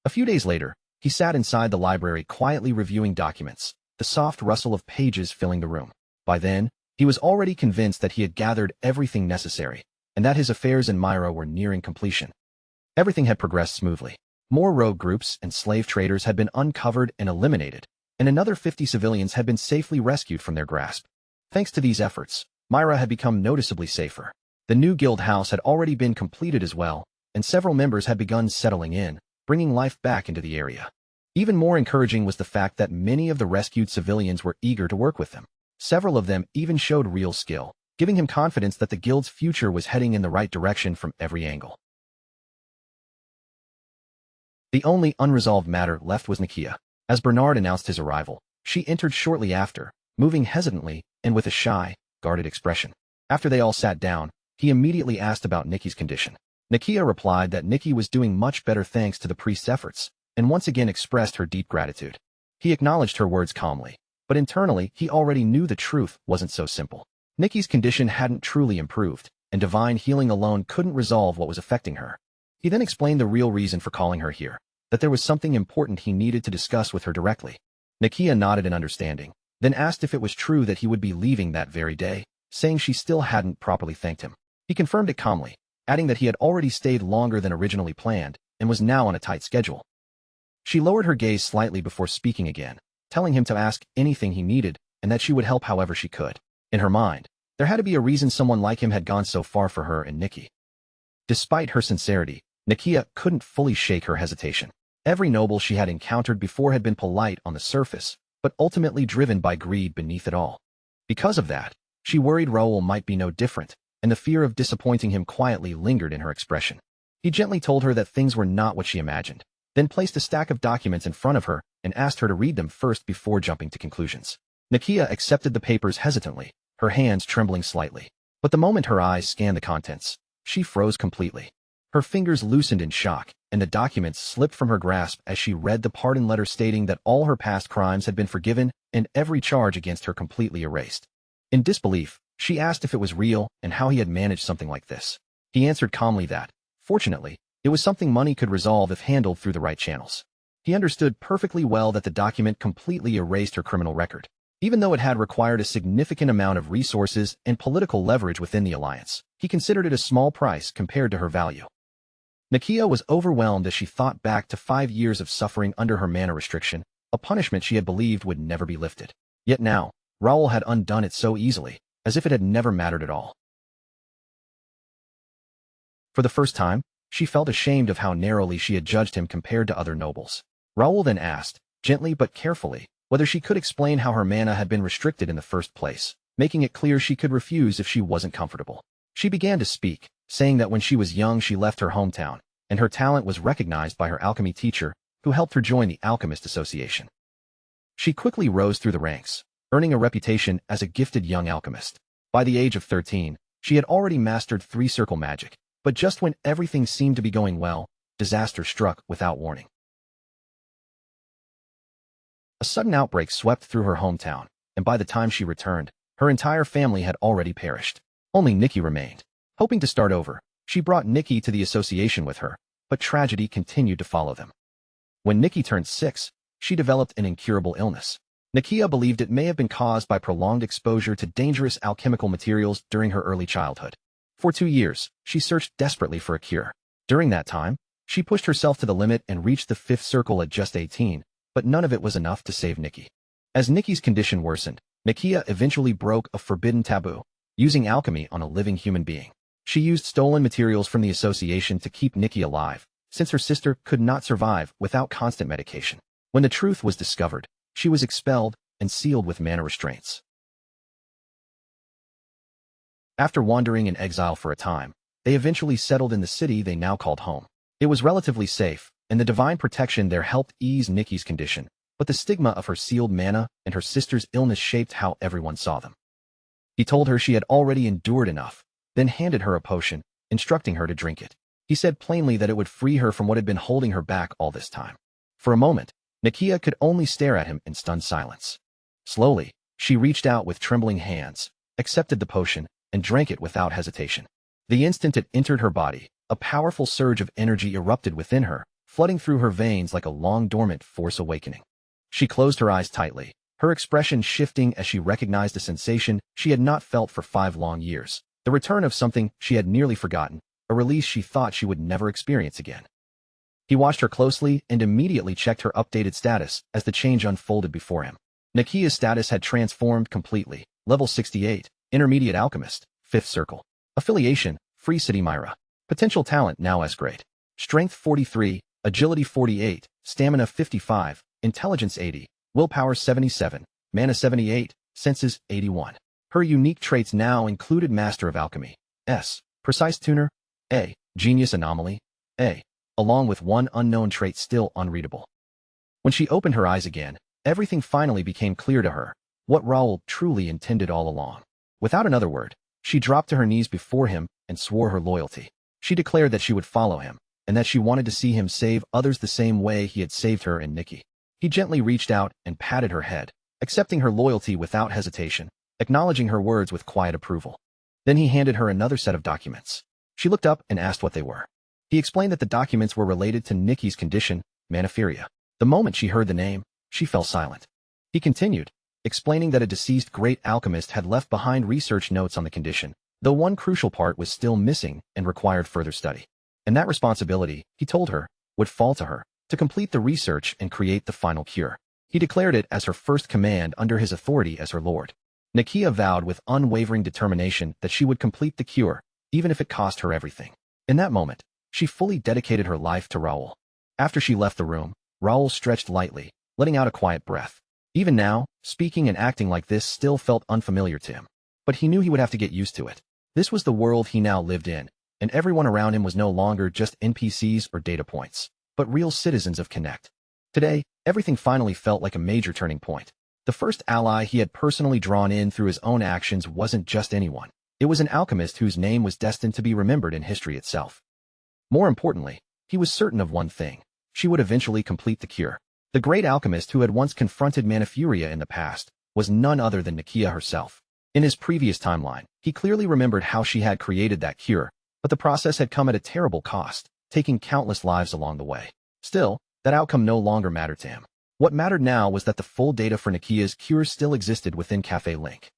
A few days later, he sat inside the library quietly reviewing documents, the soft rustle of pages filling the room. By then, he was already convinced that he had gathered everything necessary, and that his affairs in Myra were nearing completion. Everything had progressed smoothly. More rogue groups and slave traders had been uncovered and eliminated, and another 50 civilians had been safely rescued from their grasp. Thanks to these efforts, Myra had become noticeably safer. The new guild house had already been completed as well, and several members had begun settling in, bringing life back into the area. Even more encouraging was the fact that many of the rescued civilians were eager to work with them. Several of them even showed real skill, giving him confidence that the guild's future was heading in the right direction from every angle. The only unresolved matter left was Nakia. As Bernard announced his arrival, she entered shortly after, moving hesitantly and with a shy, guarded expression. After they all sat down, he immediately asked about Nikki's condition. Nakia replied that Nikki was doing much better thanks to the priest's efforts, and once again expressed her deep gratitude. He acknowledged her words calmly, but internally he already knew the truth wasn't so simple. Nikki's condition hadn't truly improved, and divine healing alone couldn't resolve what was affecting her. He then explained the real reason for calling her here, that there was something important he needed to discuss with her directly. Nakia nodded in understanding, then asked if it was true that he would be leaving that very day, saying she still hadn't properly thanked him. He confirmed it calmly, adding that he had already stayed longer than originally planned and was now on a tight schedule. She lowered her gaze slightly before speaking again, telling him to ask anything he needed and that she would help however she could. In her mind, there had to be a reason someone like him had gone so far for her and Nikki. Despite her sincerity, Nakia couldn't fully shake her hesitation. Every noble she had encountered before had been polite on the surface, but ultimately driven by greed beneath it all. Because of that, she worried Raoul might be no different, and the fear of disappointing him quietly lingered in her expression. He gently told her that things were not what she imagined, then placed a stack of documents in front of her and asked her to read them first before jumping to conclusions. Nakia accepted the papers hesitantly, her hands trembling slightly. But the moment her eyes scanned the contents, she froze completely. Her fingers loosened in shock, and the documents slipped from her grasp as she read the pardon letter stating that all her past crimes had been forgiven and every charge against her completely erased. In disbelief, she asked if it was real and how he had managed something like this. He answered calmly that, fortunately, it was something money could resolve if handled through the right channels. He understood perfectly well that the document completely erased her criminal record, even though it had required a significant amount of resources and political leverage within the alliance. He considered it a small price compared to her value. Nakia was overwhelmed as she thought back to 5 years of suffering under her mana restriction, a punishment she had believed would never be lifted. Yet now, Raoul had undone it so easily, as if it had never mattered at all. For the first time, she felt ashamed of how narrowly she had judged him compared to other nobles. Raoul then asked, gently but carefully, whether she could explain how her mana had been restricted in the first place, making it clear she could refuse if she wasn't comfortable. She began to speak, saying that when she was young she left her hometown, and her talent was recognized by her alchemy teacher, who helped her join the Alchemist Association. She quickly rose through the ranks, earning a reputation as a gifted young alchemist. By the age of 13, she had already mastered 3-circle magic, but just when everything seemed to be going well, disaster struck without warning. A sudden outbreak swept through her hometown, and by the time she returned, her entire family had already perished. Only Nikki remained. Hoping to start over, she brought Nikki to the association with her, but tragedy continued to follow them. When Nikki turned 6, she developed an incurable illness. Nakia believed it may have been caused by prolonged exposure to dangerous alchemical materials during her early childhood. For 2 years, she searched desperately for a cure. During that time, she pushed herself to the limit and reached the 5th circle at just 18, but none of it was enough to save Nikki. As Nikki's condition worsened, Nakia eventually broke a forbidden taboo, using alchemy on a living human being. She used stolen materials from the association to keep Nikki alive, since her sister could not survive without constant medication. When the truth was discovered, she was expelled and sealed with mana restraints. After wandering in exile for a time, they eventually settled in the city they now called home. It was relatively safe, and the divine protection there helped ease Nikki's condition, but the stigma of her sealed mana and her sister's illness shaped how everyone saw them. He told her she had already endured enough, then handed her a potion, instructing her to drink it. He said plainly that it would free her from what had been holding her back all this time. For a moment, Nakia could only stare at him in stunned silence. Slowly, she reached out with trembling hands, accepted the potion, and drank it without hesitation. The instant it entered her body, a powerful surge of energy erupted within her, flooding through her veins like a long-dormant force awakening. She closed her eyes tightly, her expression shifting as she recognized a sensation she had not felt for 5 long years. The return of something she had nearly forgotten, a release she thought she would never experience again. He watched her closely and immediately checked her updated status as the change unfolded before him. Nakia's status had transformed completely. Level 68, Intermediate Alchemist, 5th Circle. Affiliation, Free City Myra. Potential talent now S grade. Strength 43, Agility 48, Stamina 55, Intelligence 80, Willpower 77, Mana 78, Senses 81. Her unique traits now included Master of Alchemy, S, Precise Tuner, A, Genius Anomaly, A, along with one unknown trait still unreadable. When she opened her eyes again, everything finally became clear to her, what Raoul truly intended all along. Without another word, she dropped to her knees before him and swore her loyalty. She declared that she would follow him, and that she wanted to see him save others the same way he had saved her and Nikki. He gently reached out and patted her head, accepting her loyalty without hesitation, acknowledging her words with quiet approval. Then he handed her another set of documents. She looked up and asked what they were. He explained that the documents were related to Nikki's condition, manophilia. The moment she heard the name, she fell silent. He continued, explaining that a deceased great alchemist had left behind research notes on the condition, though one crucial part was still missing and required further study. And that responsibility, he told her, would fall to her, to complete the research and create the final cure. He declared it as her first command under his authority as her lord. Nakia vowed with unwavering determination that she would complete the cure, even if it cost her everything. In that moment, she fully dedicated her life to Raoul. After she left the room, Raoul stretched lightly, letting out a quiet breath. Even now, speaking and acting like this still felt unfamiliar to him. But he knew he would have to get used to it. This was the world he now lived in, and everyone around him was no longer just NPCs or data points, but real citizens of Connect. Today, everything finally felt like a major turning point. The first ally he had personally drawn in through his own actions wasn't just anyone. It was an alchemist whose name was destined to be remembered in history itself. More importantly, he was certain of one thing. She would eventually complete the cure. The great alchemist who had once confronted Manophilia in the past was none other than Nakia herself. In his previous timeline, he clearly remembered how she had created that cure, but the process had come at a terrible cost, taking countless lives along the way. Still, that outcome no longer mattered to him. What mattered now was that the full data for Nakia's cure still existed within Cafe Link.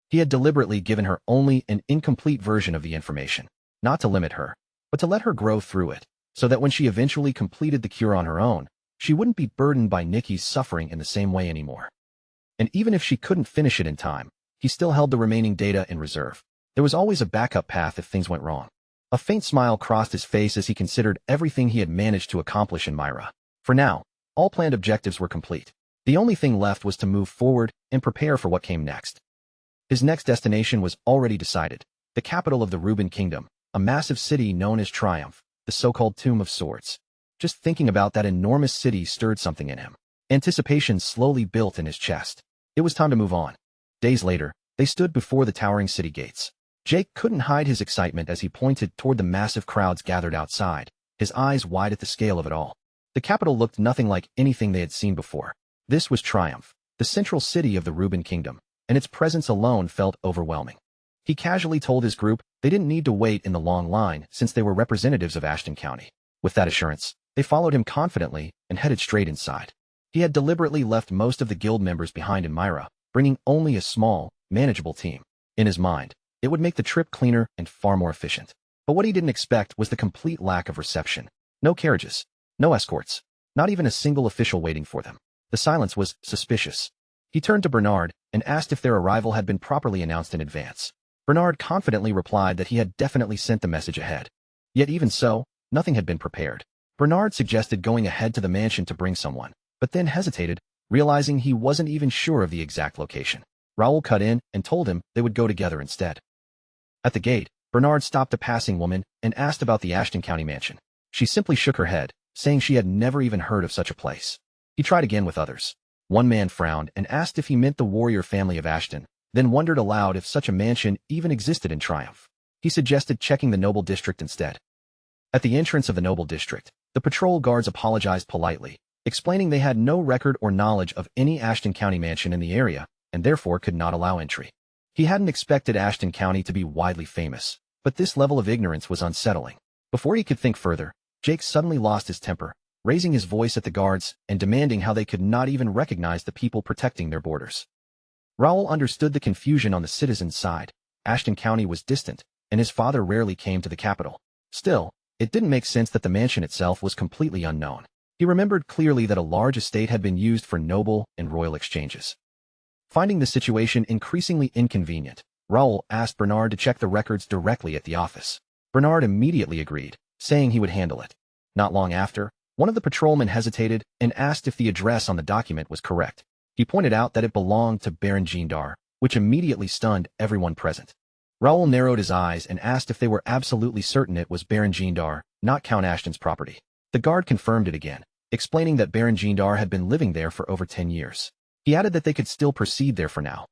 He had deliberately given her only an incomplete version of the information, not to limit her, but to let her grow through it, so that when she eventually completed the cure on her own, she wouldn't be burdened by Nikki's suffering in the same way anymore. And even if she couldn't finish it in time, he still held the remaining data in reserve. There was always a backup path if things went wrong. A faint smile crossed his face as he considered everything he had managed to accomplish in Myra. For now, all planned objectives were complete. The only thing left was to move forward and prepare for what came next. His next destination was already decided, the capital of the Reuben Kingdom, a massive city known as Triumph, the so-called Tomb of Swords. Just thinking about that enormous city stirred something in him. Anticipation slowly built in his chest. It was time to move on. Days later, they stood before the towering city gates. Jake couldn't hide his excitement as he pointed toward the massive crowds gathered outside, his eyes wide at the scale of it all. The capital looked nothing like anything they had seen before. This was Triumph, the central city of the Reuben Kingdom, and its presence alone felt overwhelming. He casually told his group they didn't need to wait in the long line since they were representatives of Ashton County. With that assurance, they followed him confidently and headed straight inside. He had deliberately left most of the guild members behind in Myra, bringing only a small, manageable team. In his mind, it would make the trip cleaner and far more efficient. But what he didn't expect was the complete lack of reception. No carriages, no escorts, not even a single official waiting for them. The silence was suspicious. He turned to Bernard and asked if their arrival had been properly announced in advance. Bernard confidently replied that he had definitely sent the message ahead. Yet even so, nothing had been prepared. Bernard suggested going ahead to the mansion to bring someone, but then hesitated, realizing he wasn't even sure of the exact location. Raoul cut in and told him they would go together instead. At the gate, Bernard stopped a passing woman and asked about the Ashton County mansion. She simply shook her head, saying she had never even heard of such a place. He tried again with others. One man frowned and asked if he meant the warrior family of Ashton, then wondered aloud if such a mansion even existed in Triumph. He suggested checking the Noble District instead. At the entrance of the Noble District, the patrol guards apologized politely, explaining they had no record or knowledge of any Ashton County mansion in the area, and therefore could not allow entry. He hadn't expected Ashton County to be widely famous, but this level of ignorance was unsettling. Before he could think further, Jake suddenly lost his temper, raising his voice at the guards and demanding how they could not even recognize the people protecting their borders. Raoul understood the confusion on the citizens' side. Ashton County was distant, and his father rarely came to the capital. Still, it didn't make sense that the mansion itself was completely unknown. He remembered clearly that a large estate had been used for noble and royal exchanges. Finding the situation increasingly inconvenient, Raoul asked Bernard to check the records directly at the office. Bernard immediately agreed, saying he would handle it. Not long after, one of the patrolmen hesitated and asked if the address on the document was correct. He pointed out that it belonged to Baron Gendar, which immediately stunned everyone present. Raoul narrowed his eyes and asked if they were absolutely certain it was Baron Gendar, not Count Ashton's property. The guard confirmed it again, explaining that Baron Gendar had been living there for over 10 years. He added that they could still proceed there for now.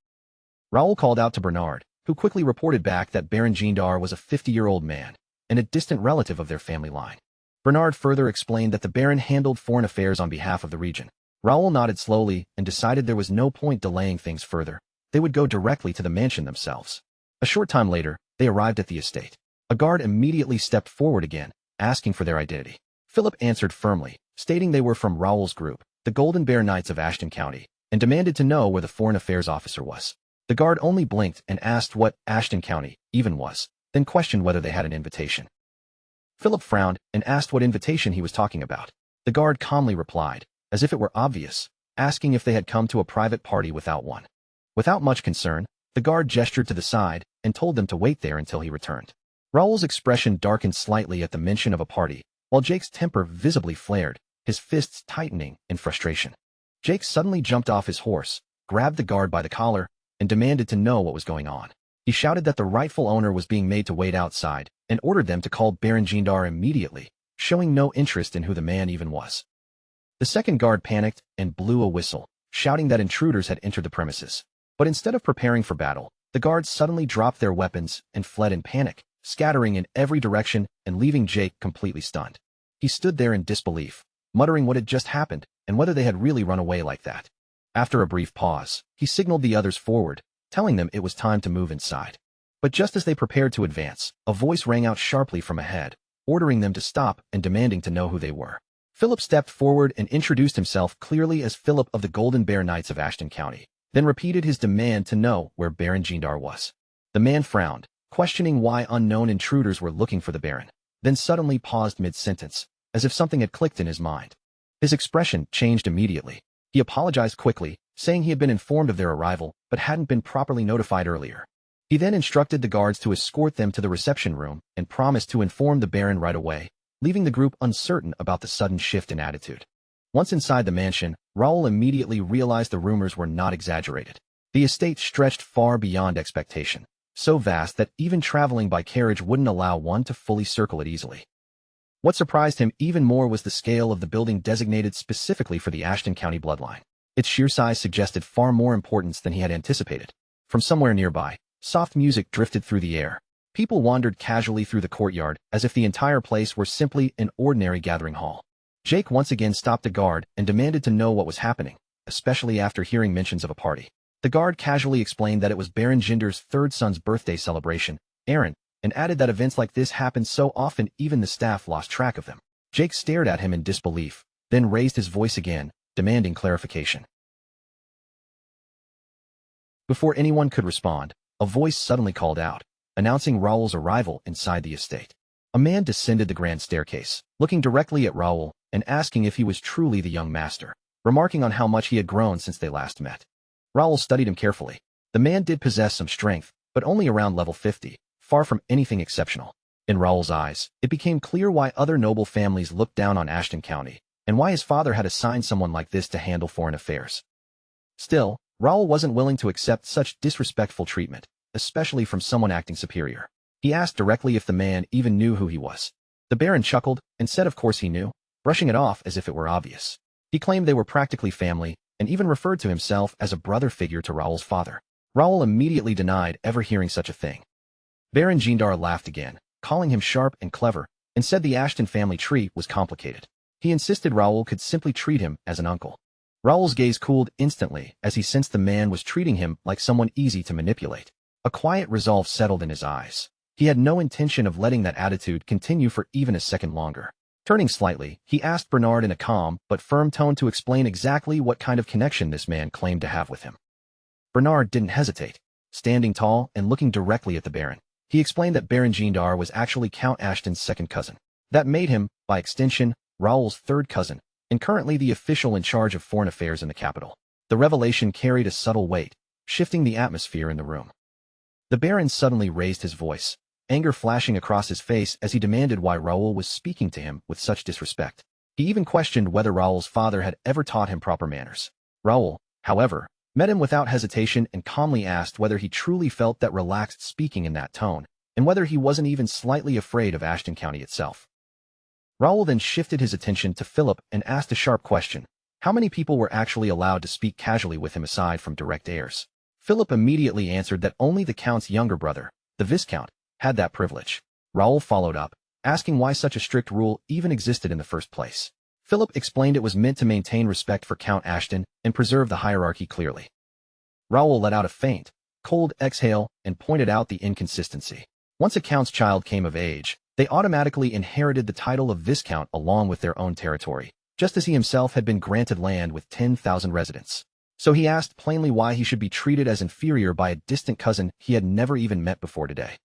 Raoul called out to Bernard, who quickly reported back that Baron Gendar was a 50-year-old man and a distant relative of their family line. Bernard further explained that the Baron handled foreign affairs on behalf of the region. Raoul nodded slowly and decided there was no point delaying things further. They would go directly to the mansion themselves. A short time later, they arrived at the estate. A guard immediately stepped forward again, asking for their identity. Philip answered firmly, stating they were from Raoul's group, the Golden Bear Knights of Ashton County, and demanded to know where the foreign affairs officer was. The guard only blinked and asked what Ashton County even was, then questioned whether they had an invitation. Philip frowned and asked what invitation he was talking about. The guard calmly replied, as if it were obvious, asking if they had come to a private party without one. Without much concern, the guard gestured to the side and told them to wait there until he returned. Raoul's expression darkened slightly at the mention of a party, while Jake's temper visibly flared, his fists tightening in frustration. Jake suddenly jumped off his horse, grabbed the guard by the collar, and demanded to know what was going on. He shouted that the rightful owner was being made to wait outside and ordered them to call Baron Gendar immediately, showing no interest in who the man even was. The second guard panicked and blew a whistle, shouting that intruders had entered the premises. But instead of preparing for battle, the guards suddenly dropped their weapons and fled in panic, scattering in every direction and leaving Jake completely stunned. He stood there in disbelief, muttering what had just happened and whether they had really run away like that. After a brief pause, he signaled the others forward, telling them it was time to move inside. But just as they prepared to advance, a voice rang out sharply from ahead, ordering them to stop and demanding to know who they were. Philip stepped forward and introduced himself clearly as Philip of the Golden Bear Knights of Ashton County, then repeated his demand to know where Baron Gendar was. The man frowned, questioning why unknown intruders were looking for the Baron, then suddenly paused mid-sentence, as if something had clicked in his mind. His expression changed immediately. He apologized quickly, saying he had been informed of their arrival but hadn't been properly notified earlier. He then instructed the guards to escort them to the reception room and promised to inform the Baron right away, leaving the group uncertain about the sudden shift in attitude. Once inside the mansion, Raoul immediately realized the rumors were not exaggerated. The estate stretched far beyond expectation, so vast that even traveling by carriage wouldn't allow one to fully circle it easily. What surprised him even more was the scale of the building designated specifically for the Ashton County bloodline. Its sheer size suggested far more importance than he had anticipated. From somewhere nearby, soft music drifted through the air. People wandered casually through the courtyard as if the entire place were simply an ordinary gathering hall. Jake once again stopped a guard and demanded to know what was happening, especially after hearing mentions of a party. The guard casually explained that it was Baron Gendar's third son's birthday celebration, Aaron, and added that events like this happened so often even the staff lost track of them. Jake stared at him in disbelief, then raised his voice again, demanding clarification. Before anyone could respond, a voice suddenly called out, announcing Raoul's arrival inside the estate. A man descended the grand staircase, looking directly at Raoul and asking if he was truly the young master, remarking on how much he had grown since they last met. Raoul studied him carefully. The man did possess some strength, but only around level 50, far from anything exceptional. In Raoul's eyes, it became clear why other noble families looked down on Ashton County, and why his father had assigned someone like this to handle foreign affairs. Still, Raoul wasn't willing to accept such disrespectful treatment, especially from someone acting superior. He asked directly if the man even knew who he was. The Baron chuckled and said of course he knew, brushing it off as if it were obvious. He claimed they were practically family, and even referred to himself as a brother figure to Raoul's father. Raoul immediately denied ever hearing such a thing. Baron Gendar laughed again, calling him sharp and clever, and said the Ashton family tree was complicated. He insisted Raoul could simply treat him as an uncle. Raoul's gaze cooled instantly as he sensed the man was treating him like someone easy to manipulate. A quiet resolve settled in his eyes. He had no intention of letting that attitude continue for even a second longer. Turning slightly, he asked Bernard in a calm but firm tone to explain exactly what kind of connection this man claimed to have with him. Bernard didn't hesitate. Standing tall and looking directly at the Baron, he explained that Baron Gendar was actually Count Ashton's second cousin. That made him, by extension, Raoul's third cousin, and currently the official in charge of foreign affairs in the capital. The revelation carried a subtle weight, shifting the atmosphere in the room. The Baron suddenly raised his voice, anger flashing across his face as he demanded why Raoul was speaking to him with such disrespect. He even questioned whether Raoul's father had ever taught him proper manners. Raoul, however, met him without hesitation and calmly asked whether he truly felt that relaxed speaking in that tone, and whether he wasn't even slightly afraid of Ashton County itself. Raoul then shifted his attention to Philip and asked a sharp question. How many people were actually allowed to speak casually with him aside from direct heirs? Philip immediately answered that only the Count's younger brother, the Viscount, had that privilege. Raoul followed up, asking why such a strict rule even existed in the first place. Philip explained it was meant to maintain respect for Count Ashton and preserve the hierarchy clearly. Raoul let out a faint, cold exhale and pointed out the inconsistency. Once a Count's child came of age, they automatically inherited the title of Viscount along with their own territory, just as he himself had been granted land with 10,000 residents. So he asked plainly why he should be treated as inferior by a distant cousin he had never even met before today.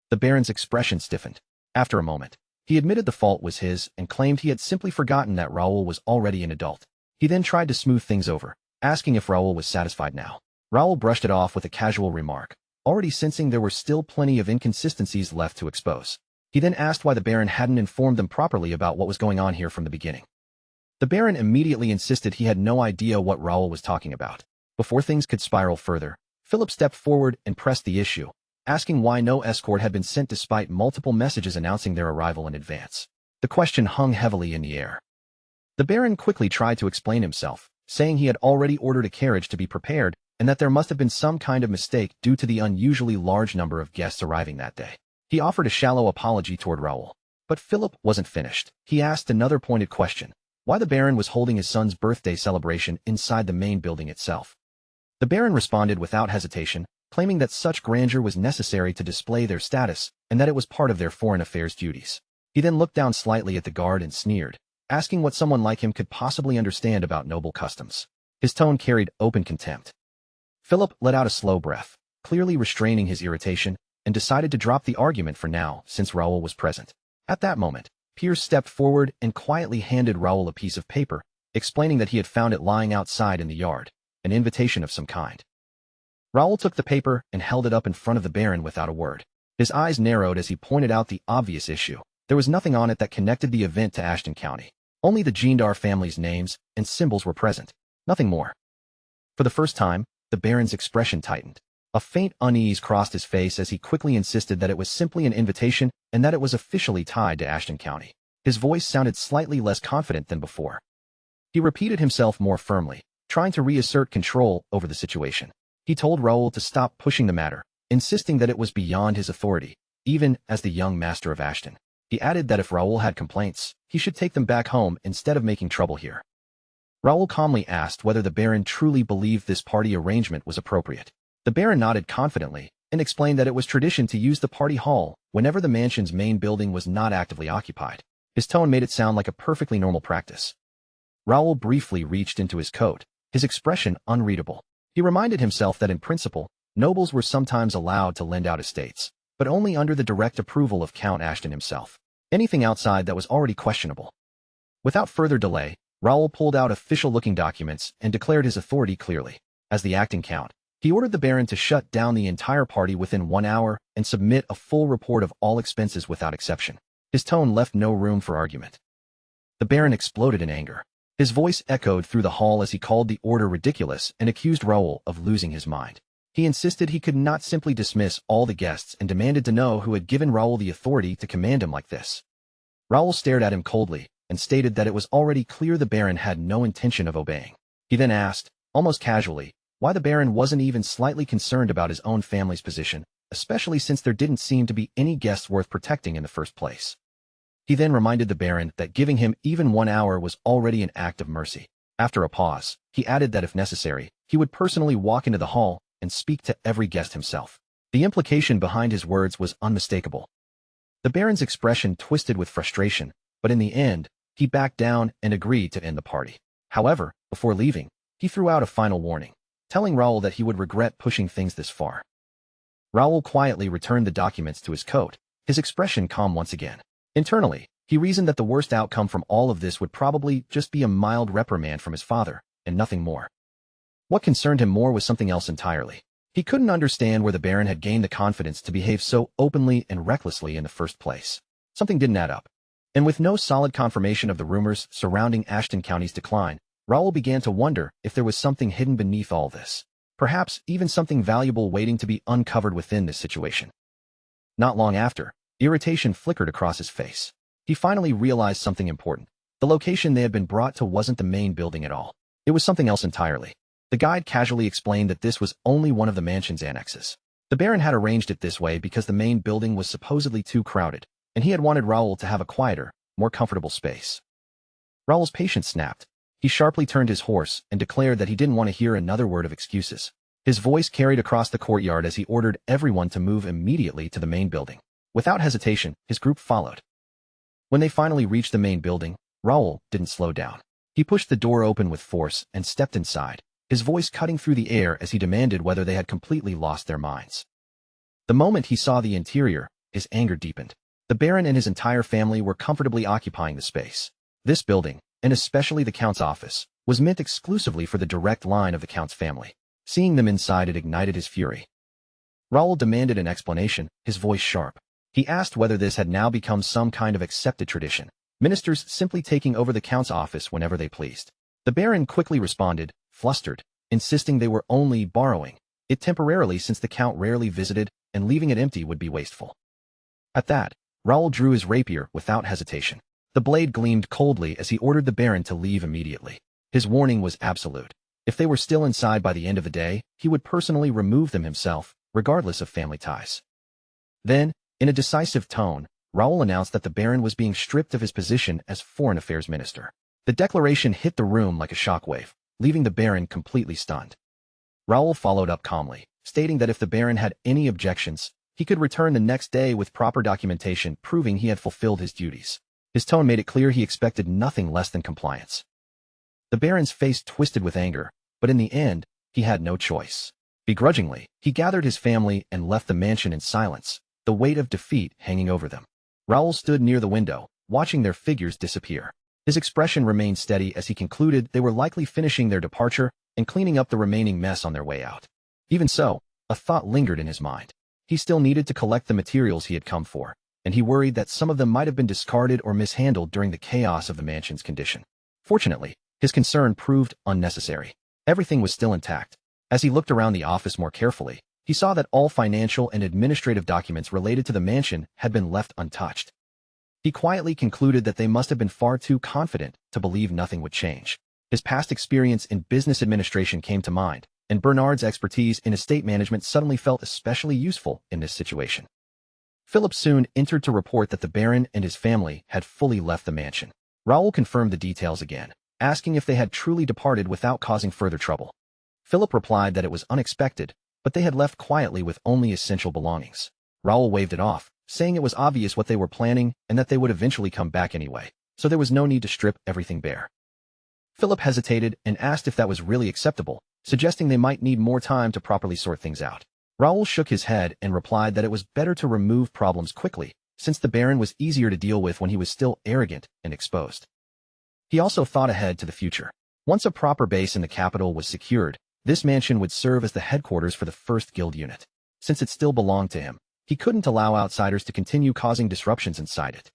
The Baron's expression stiffened. After a moment, he admitted the fault was his and claimed he had simply forgotten that Raoul was already an adult. He then tried to smooth things over, asking if Raoul was satisfied now. Raoul brushed it off with a casual remark, already sensing there were still plenty of inconsistencies left to expose. He then asked why the Baron hadn't informed them properly about what was going on here from the beginning. The Baron immediately insisted he had no idea what Raoul was talking about. Before things could spiral further, Philip stepped forward and pressed the issue, asking why no escort had been sent despite multiple messages announcing their arrival in advance. The question hung heavily in the air. The Baron quickly tried to explain himself, saying he had already ordered a carriage to be prepared and that there must have been some kind of mistake due to the unusually large number of guests arriving that day. He offered a shallow apology toward Raoul. But Philip wasn't finished. He asked another pointed question: why the Baron was holding his son's birthday celebration inside the main building itself. The Baron responded without hesitation, claiming that such grandeur was necessary to display their status and that it was part of their foreign affairs duties. He then looked down slightly at the guard and sneered, asking what someone like him could possibly understand about noble customs. His tone carried open contempt. Philip let out a slow breath, clearly restraining his irritation, and decided to drop the argument for now since Raoul was present. At that moment, Pierce stepped forward and quietly handed Raoul a piece of paper, explaining that he had found it lying outside in the yard, an invitation of some kind. Raoul took the paper and held it up in front of the Baron without a word. His eyes narrowed as he pointed out the obvious issue. There was nothing on it that connected the event to Ashton County. Only the Gendar family's names and symbols were present. Nothing more. For the first time, the Baron's expression tightened. A faint unease crossed his face as he quickly insisted that it was simply an invitation and that it was officially tied to Ashton County. His voice sounded slightly less confident than before. He repeated himself more firmly, trying to reassert control over the situation. He told Raoul to stop pushing the matter, insisting that it was beyond his authority, even as the young master of Ashton. He added that if Raoul had complaints, he should take them back home instead of making trouble here. Raoul calmly asked whether the Baron truly believed this party arrangement was appropriate. The Baron nodded confidently and explained that it was tradition to use the party hall whenever the mansion's main building was not actively occupied. His tone made it sound like a perfectly normal practice. Raoul briefly reached into his coat, his expression unreadable. He reminded himself that in principle, nobles were sometimes allowed to lend out estates, but only under the direct approval of Count Ashton himself. Anything outside that was already questionable. Without further delay, Raoul pulled out official-looking documents and declared his authority clearly. As the acting count, he ordered the Baron to shut down the entire party within 1 hour and submit a full report of all expenses without exception. His tone left no room for argument. The Baron exploded in anger. His voice echoed through the hall as he called the order ridiculous and accused Raoul of losing his mind. He insisted he could not simply dismiss all the guests and demanded to know who had given Raoul the authority to command him like this. Raoul stared at him coldly and stated that it was already clear the Baron had no intention of obeying. He then asked, almost casually, why the Baron wasn't even slightly concerned about his own family's position, especially since there didn't seem to be any guests worth protecting in the first place. He then reminded the Baron that giving him even 1 hour was already an act of mercy. After a pause, he added that if necessary, he would personally walk into the hall and speak to every guest himself. The implication behind his words was unmistakable. The Baron's expression twisted with frustration, but in the end, he backed down and agreed to end the party. However, before leaving, he threw out a final warning, telling Raoul that he would regret pushing things this far. Raoul quietly returned the documents to his coat, his expression calm once again. Internally, he reasoned that the worst outcome from all of this would probably just be a mild reprimand from his father, and nothing more. What concerned him more was something else entirely. He couldn't understand where the Baron had gained the confidence to behave so openly and recklessly in the first place. Something didn't add up. And with no solid confirmation of the rumors surrounding Ashton County's decline, Raoul began to wonder if there was something hidden beneath all this. Perhaps even something valuable waiting to be uncovered within this situation. Not long after, irritation flickered across his face. He finally realized something important. The location they had been brought to wasn't the main building at all. It was something else entirely. The guide casually explained that this was only one of the mansion's annexes. The Baron had arranged it this way because the main building was supposedly too crowded, and he had wanted Raoul to have a quieter, more comfortable space. Raoul's patience snapped. He sharply turned his horse and declared that he didn't want to hear another word of excuses. His voice carried across the courtyard as he ordered everyone to move immediately to the main building. Without hesitation, his group followed. When they finally reached the main building, Raoul didn't slow down. He pushed the door open with force and stepped inside, his voice cutting through the air as he demanded whether they had completely lost their minds. The moment he saw the interior, his anger deepened. The Baron and his entire family were comfortably occupying the space. This building, and especially the Count's office, was meant exclusively for the direct line of the Count's family. Seeing them inside, it ignited his fury. Raoul demanded an explanation, his voice sharp. He asked whether this had now become some kind of accepted tradition, ministers simply taking over the Count's office whenever they pleased. The Baron quickly responded, flustered, insisting they were only borrowing it temporarily since the Count rarely visited, and leaving it empty would be wasteful. At that, Raoul drew his rapier without hesitation. The blade gleamed coldly as he ordered the Baron to leave immediately. His warning was absolute. If they were still inside by the end of the day, he would personally remove them himself, regardless of family ties. Then, in a decisive tone, Raoul announced that the Baron was being stripped of his position as Foreign Affairs Minister. The declaration hit the room like a shockwave, leaving the Baron completely stunned. Raoul followed up calmly, stating that if the Baron had any objections, he could return the next day with proper documentation proving he had fulfilled his duties. His tone made it clear he expected nothing less than compliance. The Baron's face twisted with anger, but in the end, he had no choice. Begrudgingly, he gathered his family and left the mansion in silence, the weight of defeat hanging over them. Raoul stood near the window, watching their figures disappear. His expression remained steady as he concluded they were likely finishing their departure and cleaning up the remaining mess on their way out. Even so, a thought lingered in his mind. He still needed to collect the materials he had come for, and he worried that some of them might have been discarded or mishandled during the chaos of the mansion's condition. Fortunately, his concern proved unnecessary. Everything was still intact. As he looked around the office more carefully, he saw that all financial and administrative documents related to the mansion had been left untouched. He quietly concluded that they must have been far too confident to believe nothing would change. His past experience in business administration came to mind, and Bernard's expertise in estate management suddenly felt especially useful in this situation. Philip soon entered to report that the Baron and his family had fully left the mansion. Raoul confirmed the details again, asking if they had truly departed without causing further trouble. Philip replied that it was unexpected, but they had left quietly with only essential belongings. Raoul waved it off, saying it was obvious what they were planning and that they would eventually come back anyway, so there was no need to strip everything bare. Philip hesitated and asked if that was really acceptable, suggesting they might need more time to properly sort things out. Raoul shook his head and replied that it was better to remove problems quickly, since the Baron was easier to deal with when he was still arrogant and exposed. He also thought ahead to the future. Once a proper base in the capital was secured, this mansion would serve as the headquarters for the first guild unit. Since it still belonged to him, he couldn't allow outsiders to continue causing disruptions inside it.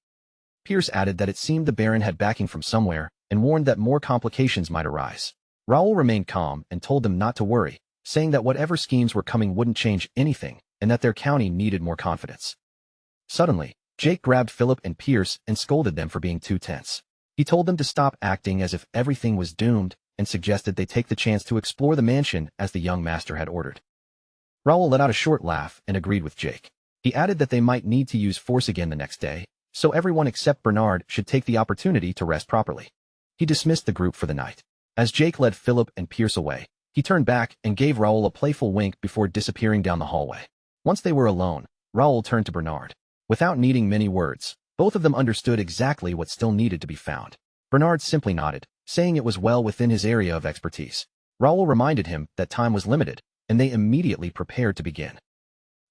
Pierce added that it seemed the Baron had backing from somewhere and warned that more complications might arise. Raoul remained calm and told them not to worry, saying that whatever schemes were coming wouldn't change anything and that their county needed more confidence. Suddenly, Jake grabbed Philip and Pierce and scolded them for being too tense. He told them to stop acting as if everything was doomed and suggested they take the chance to explore the mansion as the young master had ordered. Raoul let out a short laugh and agreed with Jake. He added that they might need to use force again the next day, so everyone except Bernard should take the opportunity to rest properly. He dismissed the group for the night. As Jake led Philip and Pierce away, he turned back and gave Raoul a playful wink before disappearing down the hallway. Once they were alone, Raoul turned to Bernard. Without needing many words, Both of them understood exactly what still needed to be found. Bernard simply nodded, saying it was well within his area of expertise. Raoul reminded him that time was limited, and they immediately prepared to begin.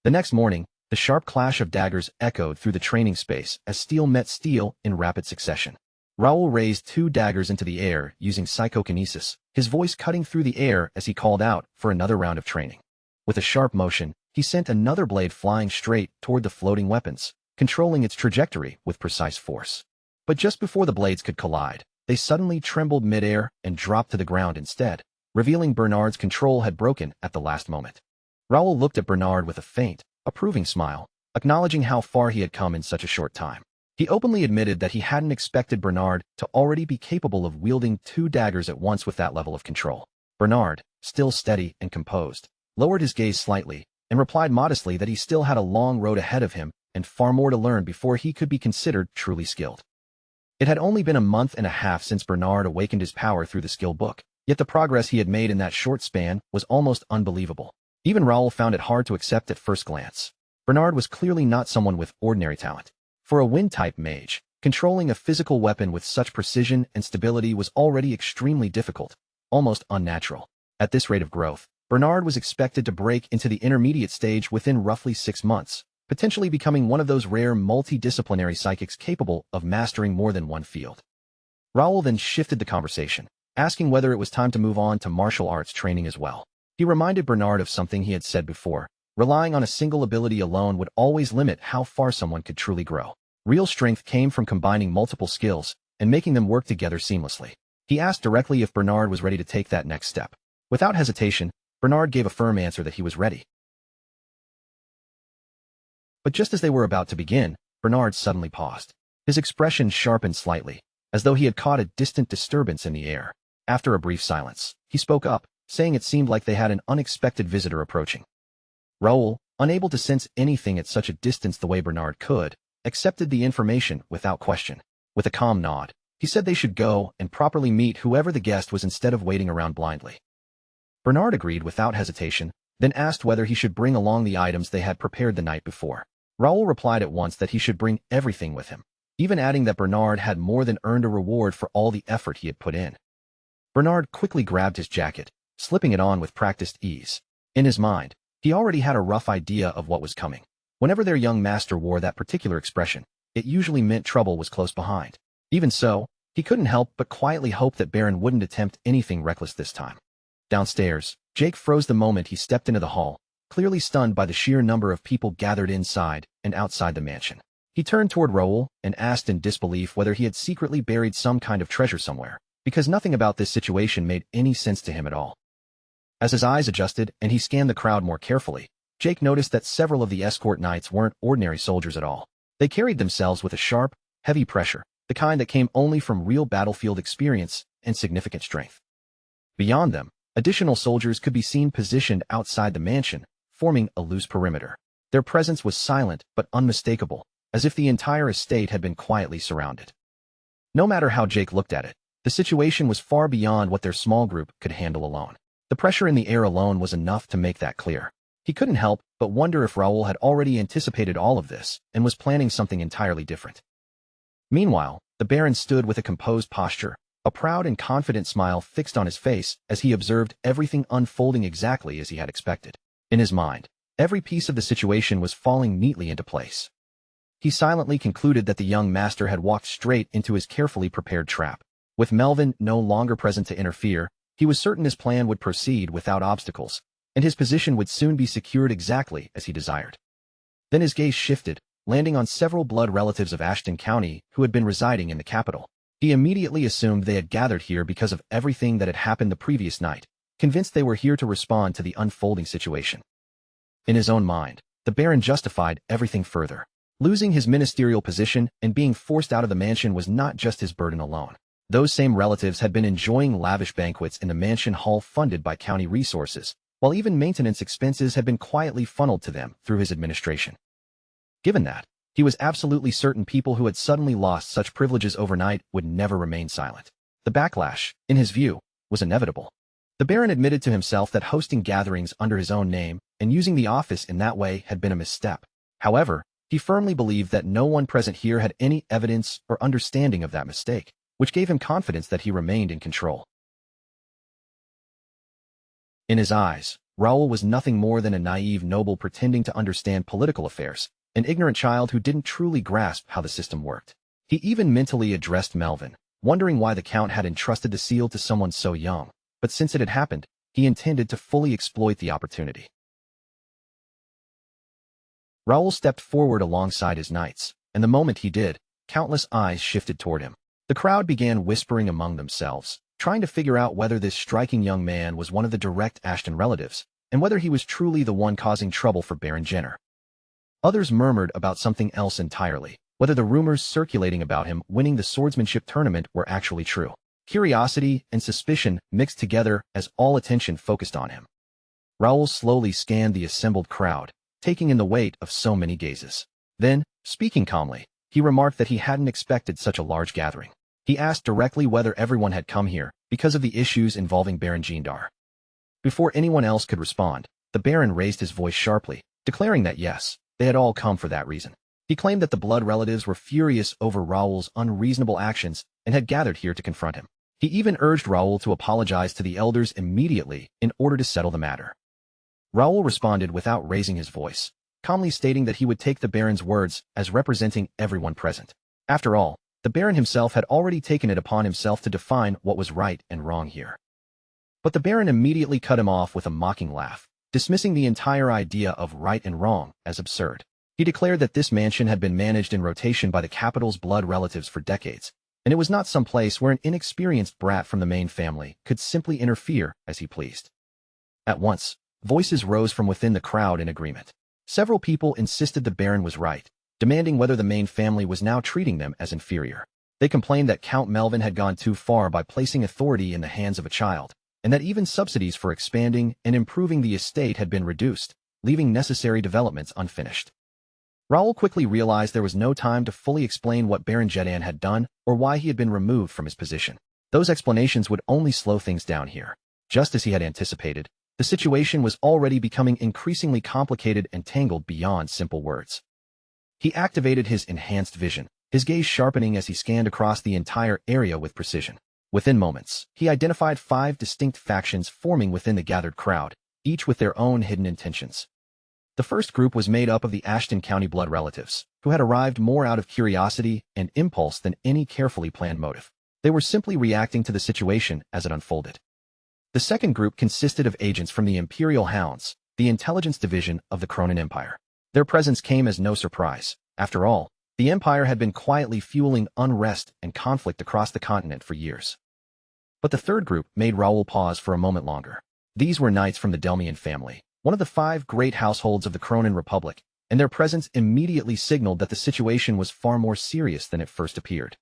The next morning, the sharp clash of daggers echoed through the training space as steel met steel in rapid succession. Raoul raised 2 daggers into the air using psychokinesis, his voice cutting through the air as he called out for another round of training. With a sharp motion, he sent another blade flying straight toward the floating weapons, controlling its trajectory with precise force. But just before the blades could collide, they suddenly trembled midair and dropped to the ground instead, revealing Bernard's control had broken at the last moment. Raoul looked at Bernard with a faint, approving smile, acknowledging how far he had come in such a short time. He openly admitted that he hadn't expected Bernard to already be capable of wielding 2 daggers at once with that level of control. Bernard, still steady and composed, lowered his gaze slightly and replied modestly that he still had a long road ahead of him and far more to learn before he could be considered truly skilled. It had only been a month and a half since Bernard awakened his power through the skill book, yet the progress he had made in that short span was almost unbelievable. Even Raoul found it hard to accept at first glance. Bernard was clearly not someone with ordinary talent. For a wind-type mage, controlling a physical weapon with such precision and stability was already extremely difficult, almost unnatural. At this rate of growth, Bernard was expected to break into the intermediate stage within roughly 6 months, potentially becoming one of those rare multidisciplinary psychics capable of mastering more than one field. Raoul then shifted the conversation, asking whether it was time to move on to martial arts training as well. He reminded Bernard of something he had said before. Relying on a single ability alone would always limit how far someone could truly grow. Real strength came from combining multiple skills and making them work together seamlessly. He asked directly if Bernard was ready to take that next step. Without hesitation, Bernard gave a firm answer that he was ready. But just as they were about to begin, Bernard suddenly paused. His expression sharpened slightly, as though he had caught a distant disturbance in the air. After a brief silence, he spoke up, saying it seemed like they had an unexpected visitor approaching. Raoul, unable to sense anything at such a distance the way Bernard could, accepted the information without question. With a calm nod, he said they should go and properly meet whoever the guest was instead of waiting around blindly. Bernard agreed without hesitation, then asked whether he should bring along the items they had prepared the night before. Raoul replied at once that he should bring everything with him, even adding that Bernard had more than earned a reward for all the effort he had put in. Bernard quickly grabbed his jacket, slipping it on with practiced ease. In his mind, he already had a rough idea of what was coming. Whenever their young master wore that particular expression, it usually meant trouble was close behind. Even so, he couldn't help but quietly hope that Baron wouldn't attempt anything reckless this time. Downstairs, Jake froze the moment he stepped into the hall, clearly stunned by the sheer number of people gathered inside and outside the mansion. He turned toward Raoul and asked in disbelief whether he had secretly buried some kind of treasure somewhere, because nothing about this situation made any sense to him at all. As his eyes adjusted and he scanned the crowd more carefully, Jake noticed that several of the escort knights weren't ordinary soldiers at all. They carried themselves with a sharp, heavy pressure, the kind that came only from real battlefield experience and significant strength. Beyond them, additional soldiers could be seen positioned outside the mansion, forming a loose perimeter. Their presence was silent but unmistakable, as if the entire estate had been quietly surrounded. No matter how Jake looked at it, the situation was far beyond what their small group could handle alone. The pressure in the air alone was enough to make that clear. He couldn't help but wonder if Raoul had already anticipated all of this and was planning something entirely different. Meanwhile, the Baron stood with a composed posture, a proud and confident smile fixed on his face as he observed everything unfolding exactly as he had expected. In his mind, every piece of the situation was falling neatly into place. He silently concluded that the young master had walked straight into his carefully prepared trap. With Melvin no longer present to interfere, he was certain his plan would proceed without obstacles, and his position would soon be secured exactly as he desired. Then his gaze shifted, landing on several blood relatives of Ashton County who had been residing in the capital. He immediately assumed they had gathered here because of everything that had happened the previous night, convinced they were here to respond to the unfolding situation. In his own mind, the Baron justified everything further. Losing his ministerial position and being forced out of the mansion was not just his burden alone. Those same relatives had been enjoying lavish banquets in the mansion hall funded by county resources, while even maintenance expenses had been quietly funneled to them through his administration. Given that, he was absolutely certain people who had suddenly lost such privileges overnight would never remain silent. The backlash, in his view, was inevitable. The Baron admitted to himself that hosting gatherings under his own name and using the office in that way had been a misstep. However, He firmly believed that no one present here had any evidence or understanding of that mistake, which gave him confidence that he remained in control. In his eyes, Raoul was nothing more than a naive noble pretending to understand political affairs, an ignorant child who didn't truly grasp how the system worked. He even mentally addressed Melvin, wondering why the Count had entrusted the seal to someone so young, but since it had happened, he intended to fully exploit the opportunity. Raoul stepped forward alongside his knights, and the moment he did, countless eyes shifted toward him. The crowd began whispering among themselves, trying to figure out whether this striking young man was one of the direct Ashton relatives, and whether he was truly the one causing trouble for Baron Jenner. Others murmured about something else entirely, whether the rumors circulating about him winning the swordsmanship tournament were actually true. Curiosity and suspicion mixed together as all attention focused on him. Raoul slowly scanned the assembled crowd, taking in the weight of so many gazes. Then, speaking calmly, he remarked that he hadn't expected such a large gathering. He asked directly whether everyone had come here because of the issues involving Baron Gendar. Before anyone else could respond, the Baron raised his voice sharply, declaring that yes, they had all come for that reason. He claimed that the blood relatives were furious over Raoul's unreasonable actions and had gathered here to confront him. He even urged Raoul to apologize to the elders immediately in order to settle the matter. Raoul responded without raising his voice, calmly stating that he would take the Baron's words as representing everyone present. After all, the Baron himself had already taken it upon himself to define what was right and wrong here. But the Baron immediately cut him off with a mocking laugh, dismissing the entire idea of right and wrong as absurd. He declared that this mansion had been managed in rotation by the capital's blood relatives for decades, and it was not some place where an inexperienced brat from the main family could simply interfere as he pleased. At once, voices rose from within the crowd in agreement. Several people insisted the Baron was right, demanding whether the main family was now treating them as inferior. They complained that Count Melvin had gone too far by placing authority in the hands of a child, and that even subsidies for expanding and improving the estate had been reduced, leaving necessary developments unfinished. Raoul quickly realized there was no time to fully explain what Baron Jedan had done or why he had been removed from his position. Those explanations would only slow things down here. Just as he had anticipated, the situation was already becoming increasingly complicated and tangled beyond simple words. He activated his enhanced vision, his gaze sharpening as he scanned across the entire area with precision. Within moments, he identified 5 distinct factions forming within the gathered crowd, each with their own hidden intentions. The first group was made up of the Ashton County blood relatives, who had arrived more out of curiosity and impulse than any carefully planned motive. They were simply reacting to the situation as it unfolded. The second group consisted of agents from the Imperial Hounds, the intelligence division of the Cronin Empire. Their presence came as no surprise. After all, the Empire had been quietly fueling unrest and conflict across the continent for years. But the third group made Raoul pause for a moment longer. These were knights from the Delmian family, one of the 5 great households of the Cronin Republic, and their presence immediately signaled that the situation was far more serious than it first appeared.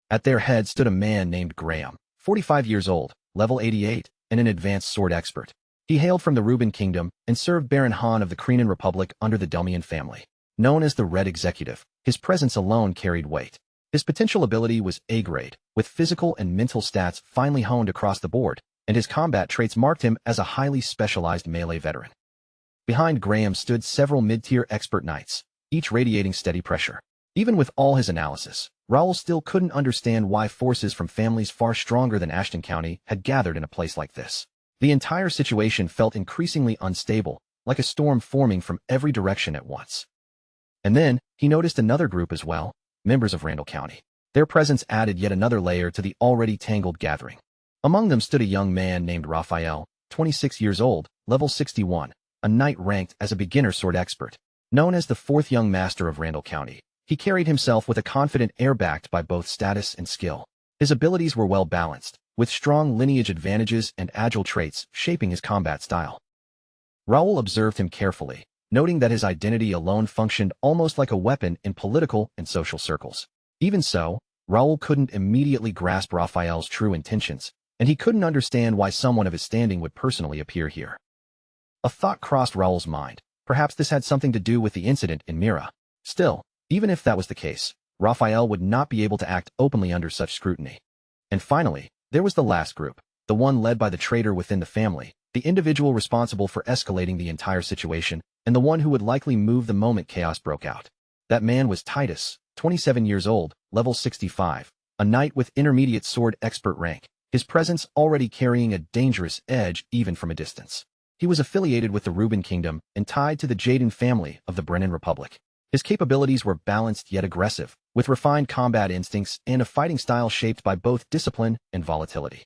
At their head stood a man named Graham, 45 years old, level 88, and an advanced sword expert. He hailed from the Reuben Kingdom and served Baron Han of the Cronin Republic under the Delmian family. Known as the Red Executive, his presence alone carried weight. His potential ability was A-grade, with physical and mental stats finely honed across the board, and his combat traits marked him as a highly specialized melee veteran. Behind Graham stood several mid-tier expert knights, each radiating steady pressure. Even with all his analysis, Raoul still couldn't understand why forces from families far stronger than Ashton County had gathered in a place like this. The entire situation felt increasingly unstable, like a storm forming from every direction at once. And then, he noticed another group as well, members of Randall County. Their presence added yet another layer to the already tangled gathering. Among them stood a young man named Raphael, 26 years old, level 61, a knight ranked as a beginner sword expert. Known as the 4th young master of Randall County, he carried himself with a confident air backed by both status and skill. His abilities were well balanced, with strong lineage advantages and agile traits shaping his combat style. Raoul observed him carefully, noting that his identity alone functioned almost like a weapon in political and social circles. Even so, Raoul couldn't immediately grasp Raphael's true intentions, and he couldn't understand why someone of his standing would personally appear here. A thought crossed Raoul's mind. Perhaps this had something to do with the incident in Mira. Still, even if that was the case, Raphael would not be able to act openly under such scrutiny. And finally, there was the last group, the one led by the traitor within the family, the individual responsible for escalating the entire situation, and the one who would likely move the moment chaos broke out. That man was Titus, 27 years old, level 65, a knight with intermediate sword expert rank, his presence already carrying a dangerous edge even from a distance. He was affiliated with the Reuben Kingdom and tied to the Jaden family of the Brennan Republic. His capabilities were balanced yet aggressive, with refined combat instincts and a fighting style shaped by both discipline and volatility.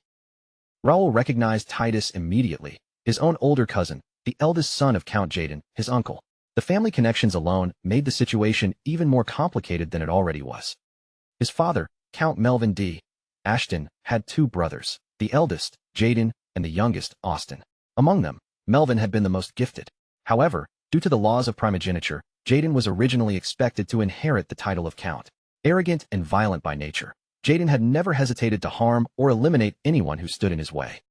Raoul recognized Titus immediately, his own older cousin, the eldest son of Count Jaden, his uncle. The family connections alone made the situation even more complicated than it already was. His father, Count Melvin D. Ashton, had two brothers, the eldest, Jaden, and the youngest, Austin. Among them, Melvin had been the most gifted. However, due to the laws of primogeniture, Jaden was originally expected to inherit the title of Count. Arrogant and violent by nature, Jaden had never hesitated to harm or eliminate anyone who stood in his way.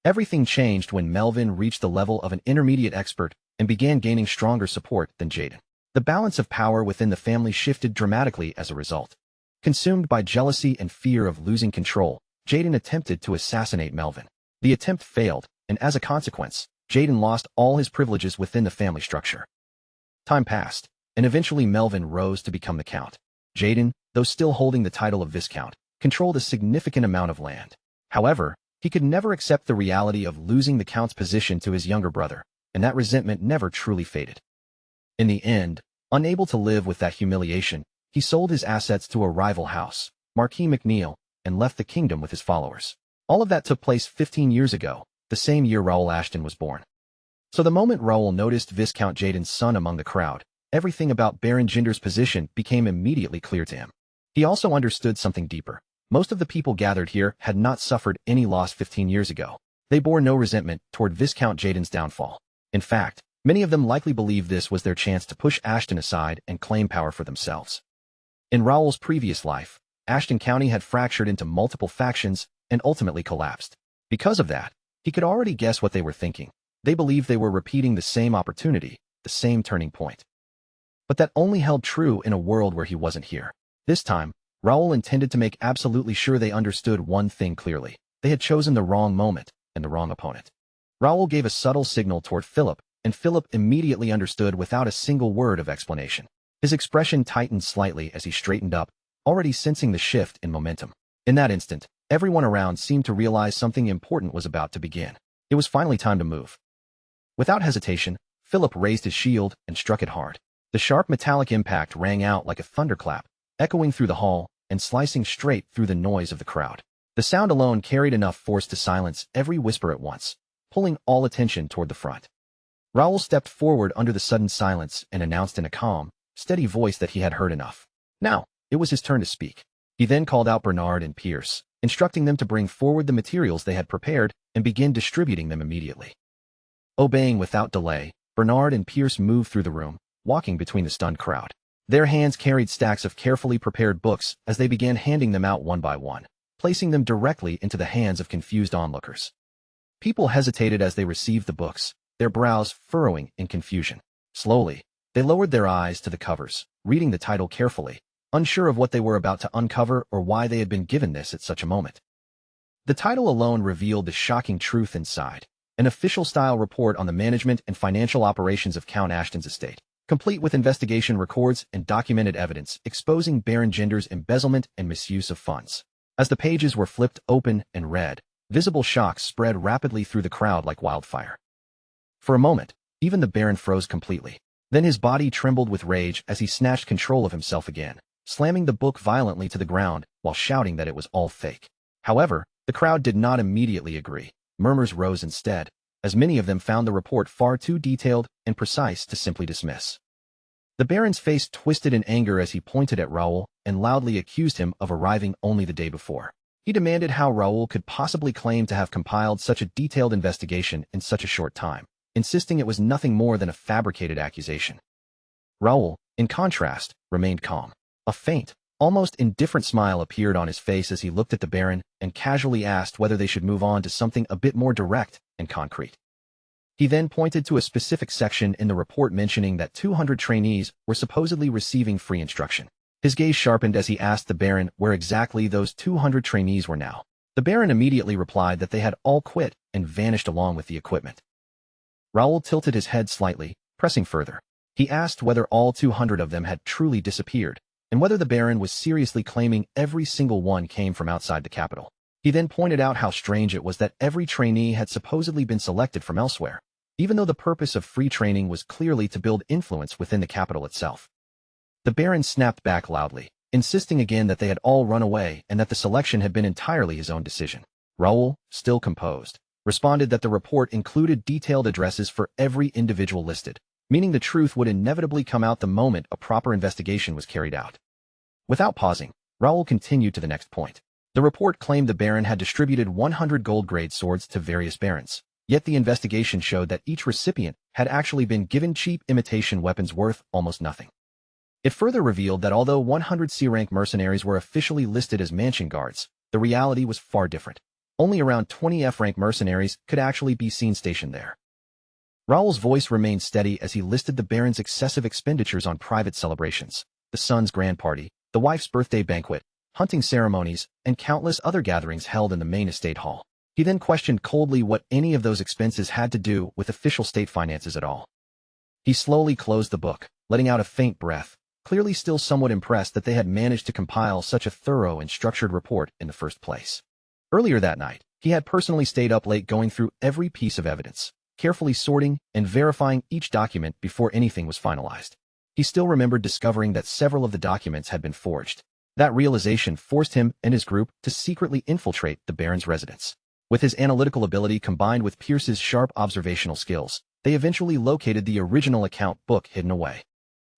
Everything changed when Melvin reached the level of an intermediate expert and began gaining stronger support than Jaden. The balance of power within the family shifted dramatically as a result. Consumed by jealousy and fear of losing control, Jaden attempted to assassinate Melvin. The attempt failed, and as a consequence, Jaden lost all his privileges within the family structure. Time passed, and eventually Melvin rose to become the Count. Jaden, though still holding the title of Viscount, controlled a significant amount of land. However, he could never accept the reality of losing the Count's position to his younger brother, and that resentment never truly faded. In the end, unable to live with that humiliation, he sold his assets to a rival house, Marquis McNeil, and left the kingdom with his followers. All of that took place 15 years ago, the same year Raoul Ashton was born. So the moment Raoul noticed Viscount Jaden's son among the crowd, everything about Baron Jinder's position became immediately clear to him. He also understood something deeper. Most of the people gathered here had not suffered any loss 15 years ago. They bore no resentment toward Viscount Jaden's downfall. In fact, many of them likely believed this was their chance to push Ashton aside and claim power for themselves. In Raoul's previous life, Ashton County had fractured into multiple factions and ultimately collapsed. Because of that, he could already guess what they were thinking. They believed they were repeating the same opportunity, the same turning point. But that only held true in a world where he wasn't here. This time, Raoul intended to make absolutely sure they understood one thing clearly. They had chosen the wrong moment and the wrong opponent. Raoul gave a subtle signal toward Philip, and Philip immediately understood without a single word of explanation. His expression tightened slightly as he straightened up, already sensing the shift in momentum. In that instant, everyone around seemed to realize something important was about to begin. It was finally time to move. Without hesitation, Philip raised his shield and struck it hard. The sharp metallic impact rang out like a thunderclap, echoing through the hall and slicing straight through the noise of the crowd. The sound alone carried enough force to silence every whisper at once, pulling all attention toward the front. Raoul stepped forward under the sudden silence and announced in a calm, steady voice that he had heard enough. Now, it was his turn to speak. He then called out Bernard and Pierce, instructing them to bring forward the materials they had prepared and begin distributing them immediately. Obeying without delay, Bernard and Pierce moved through the room, walking between the stunned crowd. Their hands carried stacks of carefully prepared books as they began handing them out one by one, placing them directly into the hands of confused onlookers. People hesitated as they received the books, their brows furrowing in confusion. Slowly, they lowered their eyes to the covers, reading the title carefully, unsure of what they were about to uncover or why they had been given this at such a moment. The title alone revealed the shocking truth inside: an official-style report on the management and financial operations of Count Ashton's estate, complete with investigation records and documented evidence exposing Baron Jinder's embezzlement and misuse of funds. As the pages were flipped open and read, visible shock spread rapidly through the crowd like wildfire. For a moment, even the Baron froze completely. Then his body trembled with rage as he snatched control of himself again, slamming the book violently to the ground while shouting that it was all fake. However, the crowd did not immediately agree. Murmurs rose instead, as many of them found the report far too detailed and precise to simply dismiss. The Baron's face twisted in anger as he pointed at Raoul and loudly accused him of arriving only the day before. He demanded how Raoul could possibly claim to have compiled such a detailed investigation in such a short time, insisting it was nothing more than a fabricated accusation. Raoul, in contrast, remained calm. A faint, almost indifferent smile appeared on his face as he looked at the Baron and casually asked whether they should move on to something a bit more direct and concrete. He then pointed to a specific section in the report mentioning that 200 trainees were supposedly receiving free instruction. His gaze sharpened as he asked the Baron where exactly those 200 trainees were now. The Baron immediately replied that they had all quit and vanished along with the equipment. Raoul tilted his head slightly, pressing further. He asked whether all 200 of them had truly disappeared, and whether the Baron was seriously claiming every single one came from outside the capital. He then pointed out how strange it was that every trainee had supposedly been selected from elsewhere, even though the purpose of free training was clearly to build influence within the capital itself. The Baron snapped back loudly, insisting again that they had all run away and that the selection had been entirely his own decision. Raoul, still composed, responded that the report included detailed addresses for every individual listed, meaning the truth would inevitably come out the moment a proper investigation was carried out. Without pausing, Raoul continued to the next point. The report claimed the Baron had distributed 100 gold-grade swords to various barons, yet the investigation showed that each recipient had actually been given cheap imitation weapons worth almost nothing. It further revealed that although 100 C-rank mercenaries were officially listed as mansion guards, the reality was far different. Only around 20 F-rank mercenaries could actually be seen stationed there. Raoul's voice remained steady as he listed the Baron's excessive expenditures on private celebrations, the son's grand party, the wife's birthday banquet, hunting ceremonies, and countless other gatherings held in the main estate hall. He then questioned coldly what any of those expenses had to do with official state finances at all. He slowly closed the book, letting out a faint breath, clearly still somewhat impressed that they had managed to compile such a thorough and structured report in the first place. Earlier that night, he had personally stayed up late going through every piece of evidence, carefully sorting and verifying each document before anything was finalized. He still remembered discovering that several of the documents had been forged. That realization forced him and his group to secretly infiltrate the Baron's residence. With his analytical ability combined with Pierce's sharp observational skills, they eventually located the original account book hidden away.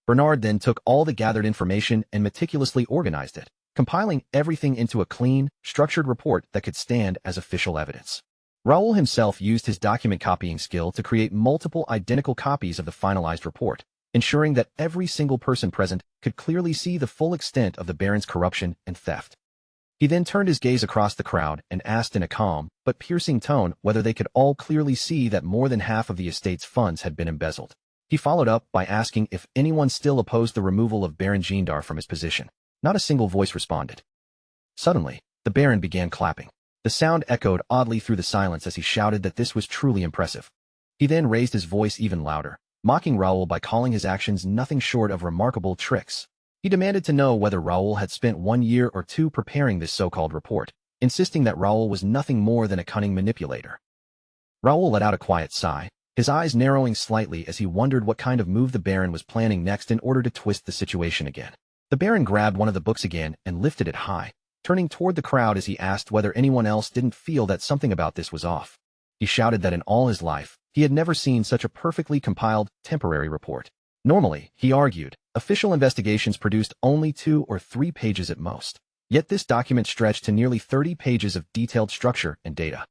Bernard then took all the gathered information and meticulously organized it, compiling everything into a clean, structured report that could stand as official evidence. Raoul himself used his document copying skill to create multiple identical copies of the finalized report, ensuring that every single person present could clearly see the full extent of the Baron's corruption and theft. He then turned his gaze across the crowd and asked in a calm but piercing tone whether they could all clearly see that more than half of the estate's funds had been embezzled. He followed up by asking if anyone still opposed the removal of Baron Gendar from his position. Not a single voice responded. Suddenly, the Baron began clapping. The sound echoed oddly through the silence as he shouted that this was truly impressive. He then raised his voice even louder, mocking Raoul by calling his actions nothing short of remarkable tricks. He demanded to know whether Raoul had spent 1 year or 2 preparing this so-called report, insisting that Raoul was nothing more than a cunning manipulator. Raoul let out a quiet sigh, his eyes narrowing slightly as he wondered what kind of move the Baron was planning next in order to twist the situation again. The Baron grabbed one of the books again and lifted it high, turning toward the crowd as he asked whether anyone else didn't feel that something about this was off. He shouted that in all his life, he had never seen such a perfectly compiled, temporary report. Normally, he argued, official investigations produced only 2 or 3 pages at most. Yet this document stretched to nearly 30 pages of detailed structure and data.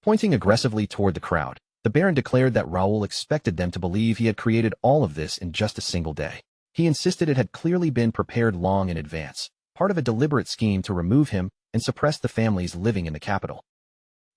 Pointing aggressively toward the crowd, the Baron declared that Raoul expected them to believe he had created all of this in just a single day. He insisted it had clearly been prepared long in advance, part of a deliberate scheme to remove him and suppress the families living in the capital.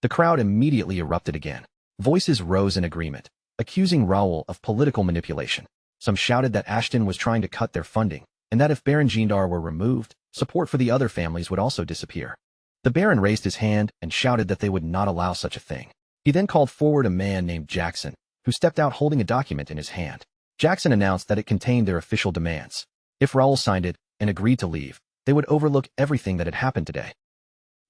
The crowd immediately erupted again. Voices rose in agreement, accusing Raoul of political manipulation. Some shouted that Ashton was trying to cut their funding, and that if Baron Gendar were removed, support for the other families would also disappear. The Baron raised his hand and shouted that they would not allow such a thing. He then called forward a man named Jackson, who stepped out holding a document in his hand. Jackson announced that it contained their official demands. If Raoul signed it and agreed to leave, they would overlook everything that had happened today.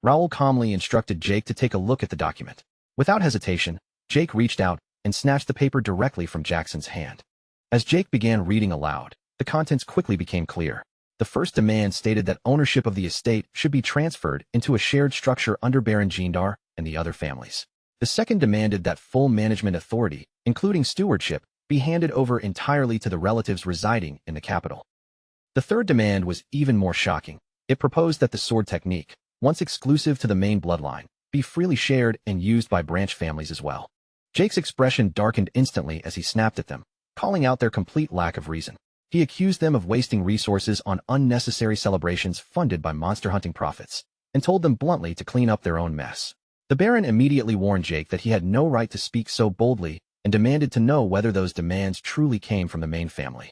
Raoul calmly instructed Jake to take a look at the document. Without hesitation, Jake reached out and snatched the paper directly from Jackson's hand. As Jake began reading aloud, the contents quickly became clear. The first demand stated that ownership of the estate should be transferred into a shared structure under Baron Gendar and the other families. The second demanded that full management authority, including stewardship, be handed over entirely to the relatives residing in the capital. The third demand was even more shocking. It proposed that the sword technique, once exclusive to the main bloodline, be freely shared and used by branch families as well. Jake's expression darkened instantly as he snapped at them, calling out their complete lack of reason. He accused them of wasting resources on unnecessary celebrations funded by monster hunting profits, and told them bluntly to clean up their own mess. The Baron immediately warned Jake that he had no right to speak so boldly and demanded to know whether those demands truly came from the main family.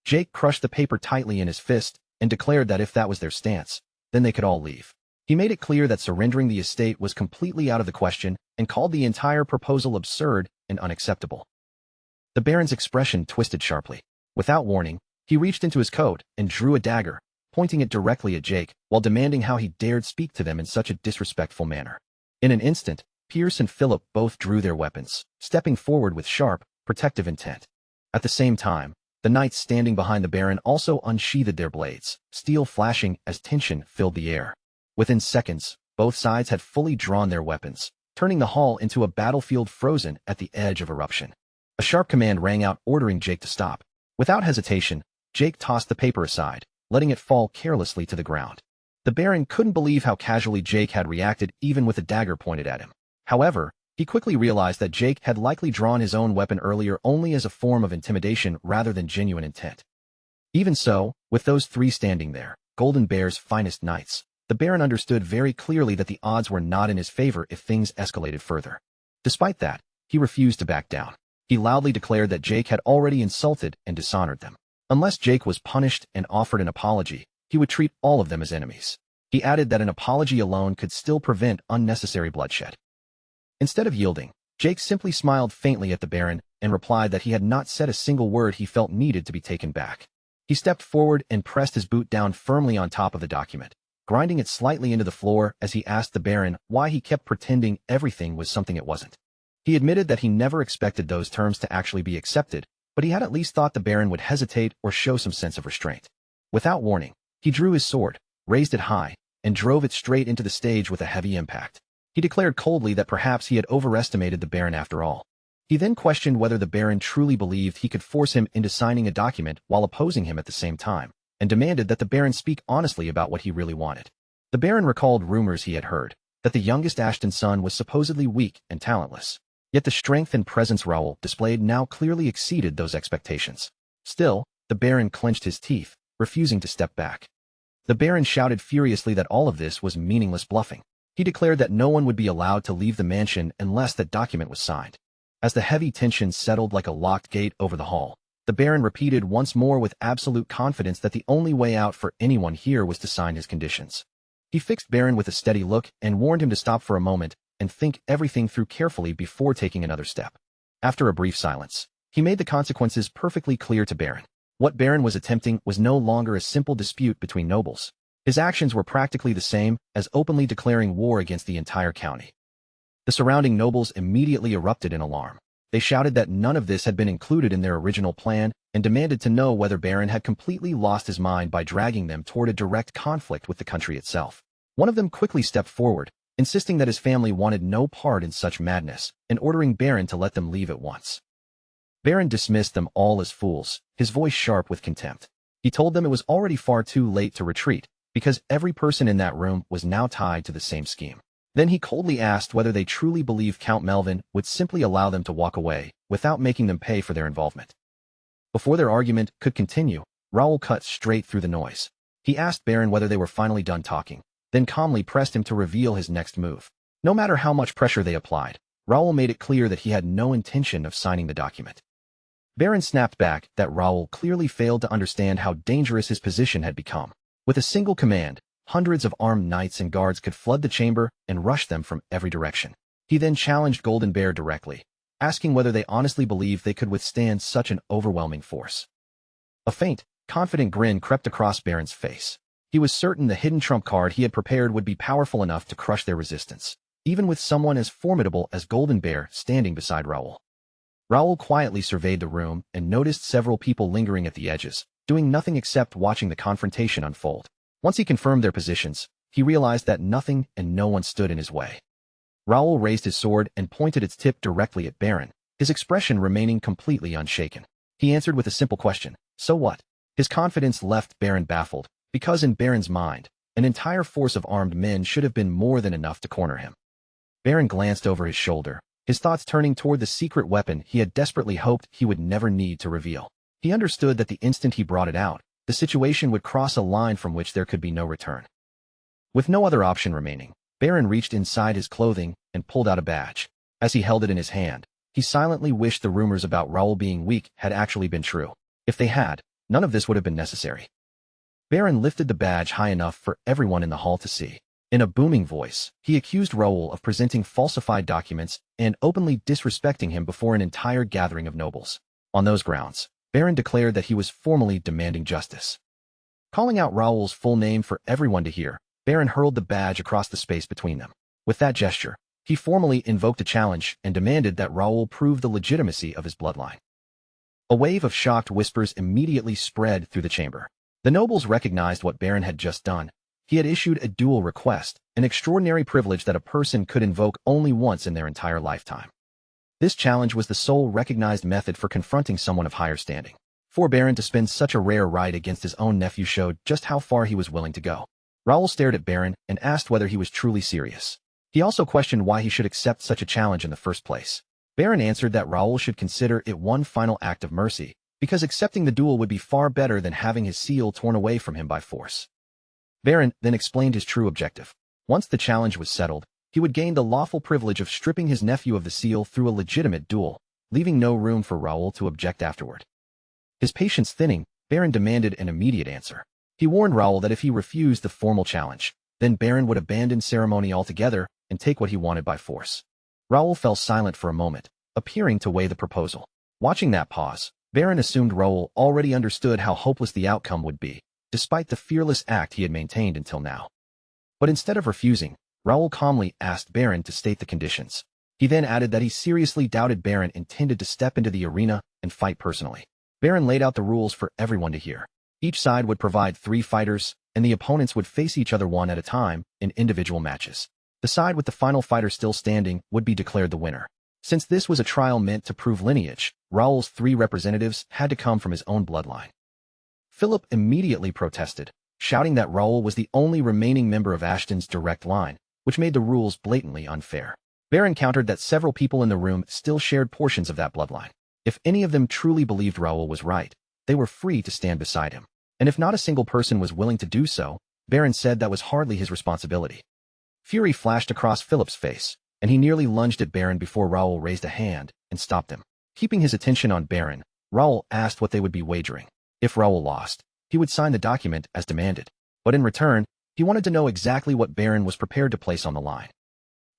Jake crushed the paper tightly in his fist and declared that if that was their stance, then they could all leave. He made it clear that surrendering the estate was completely out of the question and called the entire proposal absurd and unacceptable. The Baron's expression twisted sharply. Without warning, he reached into his coat and drew a dagger, pointing it directly at Jake, while demanding how he dared speak to them in such a disrespectful manner. In an instant, Pierce and Philip both drew their weapons, stepping forward with sharp, protective intent. At the same time, the knights standing behind the Baron also unsheathed their blades, steel flashing as tension filled the air. Within seconds, both sides had fully drawn their weapons, turning the hall into a battlefield frozen at the edge of eruption. A sharp command rang out ordering Jake to stop. Without hesitation, Jake tossed the paper aside, letting it fall carelessly to the ground. The Baron couldn't believe how casually Jake had reacted even with a dagger pointed at him. However, he quickly realized that Jake had likely drawn his own weapon earlier only as a form of intimidation rather than genuine intent. Even so, with those three standing there, Golden Bear's finest knights, the Baron understood very clearly that the odds were not in his favor if things escalated further. Despite that, he refused to back down. He loudly declared that Jake had already insulted and dishonored them. Unless Jake was punished and offered an apology, he would treat all of them as enemies. He added that an apology alone could still prevent unnecessary bloodshed. Instead of yielding, Jake simply smiled faintly at the Baron and replied that he had not said a single word he felt needed to be taken back. He stepped forward and pressed his boot down firmly on top of the document, grinding it slightly into the floor as he asked the Baron why he kept pretending everything was something it wasn't. He admitted that he never expected those terms to actually be accepted, but he had at least thought the Baron would hesitate or show some sense of restraint. Without warning, he drew his sword, raised it high, and drove it straight into the stage with a heavy impact. He declared coldly that perhaps he had overestimated the Baron after all. He then questioned whether the Baron truly believed he could force him into signing a document while opposing him at the same time, and demanded that the Baron speak honestly about what he really wanted. The Baron recalled rumors he had heard, that the youngest Ashton's son was supposedly weak and talentless. Yet the strength and presence Raoul displayed now clearly exceeded those expectations. Still, the Baron clenched his teeth, refusing to step back. The Baron shouted furiously that all of this was meaningless bluffing. He declared that no one would be allowed to leave the mansion unless that document was signed. As the heavy tension settled like a locked gate over the hall, the Baron repeated once more with absolute confidence that the only way out for anyone here was to sign his conditions. He fixed Baron with a steady look and warned him to stop for a moment and think everything through carefully before taking another step. After a brief silence, he made the consequences perfectly clear to Baron. What Baron was attempting was no longer a simple dispute between nobles. His actions were practically the same as openly declaring war against the entire county. The surrounding nobles immediately erupted in alarm. They shouted that none of this had been included in their original plan and demanded to know whether Baron had completely lost his mind by dragging them toward a direct conflict with the country itself. One of them quickly stepped forward, insisting that his family wanted no part in such madness, and ordering Baron to let them leave at once. Baron dismissed them all as fools, his voice sharp with contempt. He told them it was already far too late to retreat, because every person in that room was now tied to the same scheme. Then he coldly asked whether they truly believed Count Melvin would simply allow them to walk away, without making them pay for their involvement. Before their argument could continue, Raoul cut straight through the noise. He asked Baron whether they were finally done talking, then calmly pressed him to reveal his next move. No matter how much pressure they applied, Raoul made it clear that he had no intention of signing the document. Baron snapped back that Raoul clearly failed to understand how dangerous his position had become. With a single command, hundreds of armed knights and guards could flood the chamber and rush them from every direction. He then challenged Golden Bear directly, asking whether they honestly believed they could withstand such an overwhelming force. A faint, confident grin crept across Baron's face. He was certain the hidden trump card he had prepared would be powerful enough to crush their resistance, even with someone as formidable as Golden Bear standing beside Raoul. Raoul quietly surveyed the room and noticed several people lingering at the edges, doing nothing except watching the confrontation unfold. Once he confirmed their positions, he realized that nothing and no one stood in his way. Raoul raised his sword and pointed its tip directly at Baron, his expression remaining completely unshaken. He answered with a simple question, "So what?" His confidence left Baron baffled, because in Baron's mind, an entire force of armed men should have been more than enough to corner him. Baron glanced over his shoulder, his thoughts turning toward the secret weapon he had desperately hoped he would never need to reveal. He understood that the instant he brought it out, the situation would cross a line from which there could be no return. With no other option remaining, Baron reached inside his clothing and pulled out a badge. As he held it in his hand, he silently wished the rumors about Raoul being weak had actually been true. If they had, none of this would have been necessary. Baron lifted the badge high enough for everyone in the hall to see. In a booming voice, he accused Raoul of presenting falsified documents and openly disrespecting him before an entire gathering of nobles. On those grounds, Baron declared that he was formally demanding justice. Calling out Raoul's full name for everyone to hear, Baron hurled the badge across the space between them. With that gesture, he formally invoked a challenge and demanded that Raoul prove the legitimacy of his bloodline. A wave of shocked whispers immediately spread through the chamber. The nobles recognized what Baron had just done. He had issued a duel request, an extraordinary privilege that a person could invoke only once in their entire lifetime. This challenge was the sole recognized method for confronting someone of higher standing. For Baron to spend such a rare right against his own nephew showed just how far he was willing to go. Raoul stared at Baron and asked whether he was truly serious. He also questioned why he should accept such a challenge in the first place. Baron answered that Raoul should consider it one final act of mercy, because accepting the duel would be far better than having his seal torn away from him by force. Baron then explained his true objective. Once the challenge was settled, he would gain the lawful privilege of stripping his nephew of the seal through a legitimate duel, leaving no room for Raoul to object afterward. His patience thinning, Baron demanded an immediate answer. He warned Raoul that if he refused the formal challenge, then Baron would abandon ceremony altogether and take what he wanted by force. Raoul fell silent for a moment, appearing to weigh the proposal. Watching that pause, Baron assumed Raoul already understood how hopeless the outcome would be, despite the fearless act he had maintained until now. But instead of refusing, Raoul calmly asked Baron to state the conditions. He then added that he seriously doubted Baron intended to step into the arena and fight personally. Baron laid out the rules for everyone to hear. Each side would provide 3 fighters, and the opponents would face each other one at a time in individual matches. The side with the final fighter still standing would be declared the winner. Since this was a trial meant to prove lineage, Raoul's 3 representatives had to come from his own bloodline. Philip immediately protested, shouting that Raoul was the only remaining member of Ashton's direct line, which made the rules blatantly unfair. Baron countered that several people in the room still shared portions of that bloodline. If any of them truly believed Raoul was right, they were free to stand beside him. And if not a single person was willing to do so, Baron said that was hardly his responsibility. Fury flashed across Philip's face, and he nearly lunged at Baron before Raoul raised a hand and stopped him. Keeping his attention on Baron, Raoul asked what they would be wagering. If Raoul lost, he would sign the document as demanded. But in return, he wanted to know exactly what Baron was prepared to place on the line.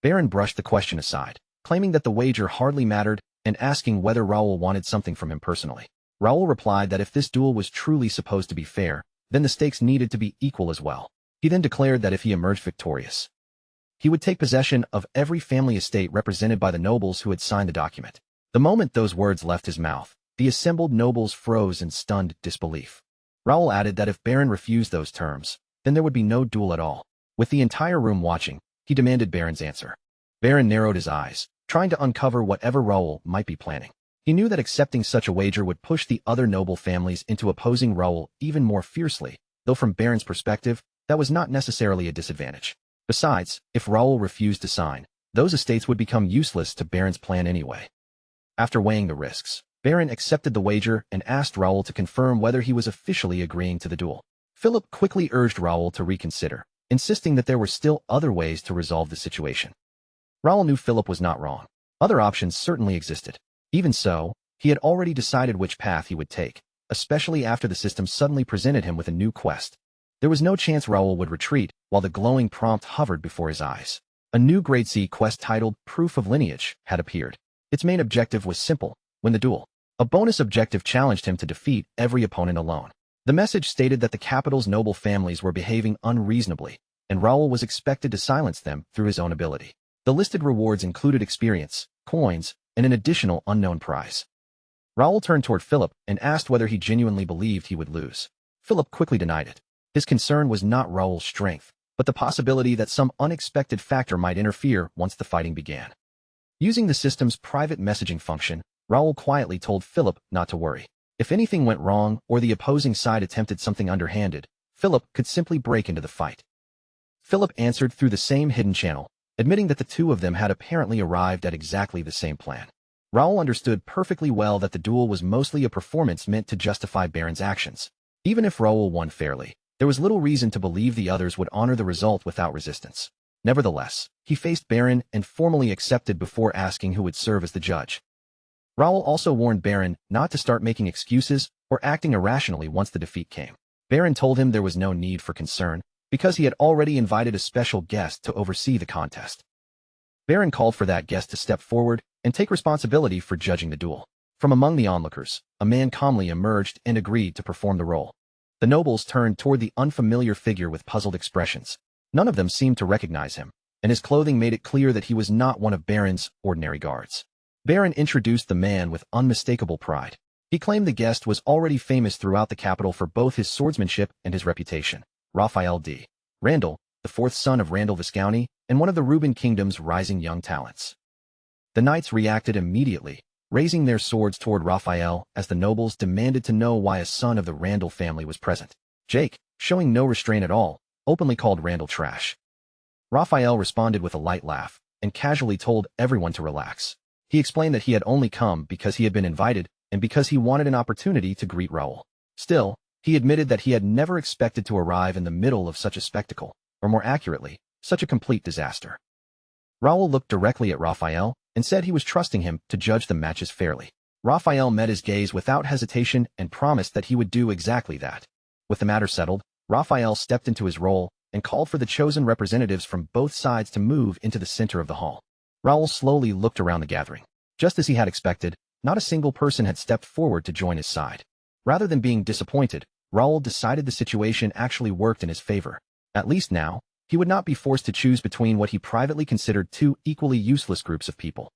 Baron brushed the question aside, claiming that the wager hardly mattered and asking whether Raoul wanted something from him personally. Raoul replied that if this duel was truly supposed to be fair, then the stakes needed to be equal as well. He then declared that if he emerged victorious, he would take possession of every family estate represented by the nobles who had signed the document. The moment those words left his mouth, the assembled nobles froze in stunned disbelief. Raoul added that if Baron refused those terms, then there would be no duel at all. With the entire room watching, he demanded Baron's answer. Baron narrowed his eyes, trying to uncover whatever Raoul might be planning. He knew that accepting such a wager would push the other noble families into opposing Raoul even more fiercely, though from Baron's perspective, that was not necessarily a disadvantage. Besides, if Raoul refused to sign, those estates would become useless to Baron's plan anyway. After weighing the risks, Baron accepted the wager and asked Raoul to confirm whether he was officially agreeing to the duel. Philip quickly urged Raoul to reconsider, insisting that there were still other ways to resolve the situation. Raoul knew Philip was not wrong. Other options certainly existed. Even so, he had already decided which path he would take, especially after the system suddenly presented him with a new quest. There was no chance Raoul would retreat while the glowing prompt hovered before his eyes. A new Grade C quest titled Proof of Lineage had appeared. Its main objective was simple: win the duel. A bonus objective challenged him to defeat every opponent alone. The message stated that the capital's noble families were behaving unreasonably, and Raoul was expected to silence them through his own ability. The listed rewards included experience, coins, and an additional unknown prize. Raoul turned toward Philip and asked whether he genuinely believed he would lose. Philip quickly denied it. His concern was not Raoul's strength, but the possibility that some unexpected factor might interfere once the fighting began. Using the system's private messaging function, Raoul quietly told Philip not to worry. If anything went wrong or the opposing side attempted something underhanded, Philip could simply break into the fight. Philip answered through the same hidden channel, admitting that the two of them had apparently arrived at exactly the same plan. Raoul understood perfectly well that the duel was mostly a performance meant to justify Baron's actions. Even if Raoul won fairly, there was little reason to believe the others would honor the result without resistance. Nevertheless, he faced Baron and formally accepted before asking who would serve as the judge. Raoul also warned Baron not to start making excuses or acting irrationally once the defeat came. Baron told him there was no need for concern, because he had already invited a special guest to oversee the contest. Baron called for that guest to step forward and take responsibility for judging the duel. From among the onlookers, a man calmly emerged and agreed to perform the role. The nobles turned toward the unfamiliar figure with puzzled expressions. None of them seemed to recognize him, and his clothing made it clear that he was not one of Baron's ordinary guards. Baron introduced the man with unmistakable pride. He claimed the guest was already famous throughout the capital for both his swordsmanship and his reputation. Raphael D. Randall, the fourth son of Randall Viscounty, and one of the Reuben Kingdom's rising young talents. The knights reacted immediately, raising their swords toward Raphael as the nobles demanded to know why a son of the Randall family was present. Jake, showing no restraint at all, openly called Randall trash. Raphael responded with a light laugh and casually told everyone to relax. He explained that he had only come because he had been invited and because he wanted an opportunity to greet Raoul. Still, he admitted that he had never expected to arrive in the middle of such a spectacle, or more accurately, such a complete disaster. Raoul looked directly at Raphael and said he was trusting him to judge the matches fairly. Raphael met his gaze without hesitation and promised that he would do exactly that. With the matter settled, Raphael stepped into his role and called for the chosen representatives from both sides to move into the center of the hall. Raoul slowly looked around the gathering. Just as he had expected, not a single person had stepped forward to join his side. Rather than being disappointed, Raoul decided the situation actually worked in his favor. At least now, he would not be forced to choose between what he privately considered two equally useless groups of people.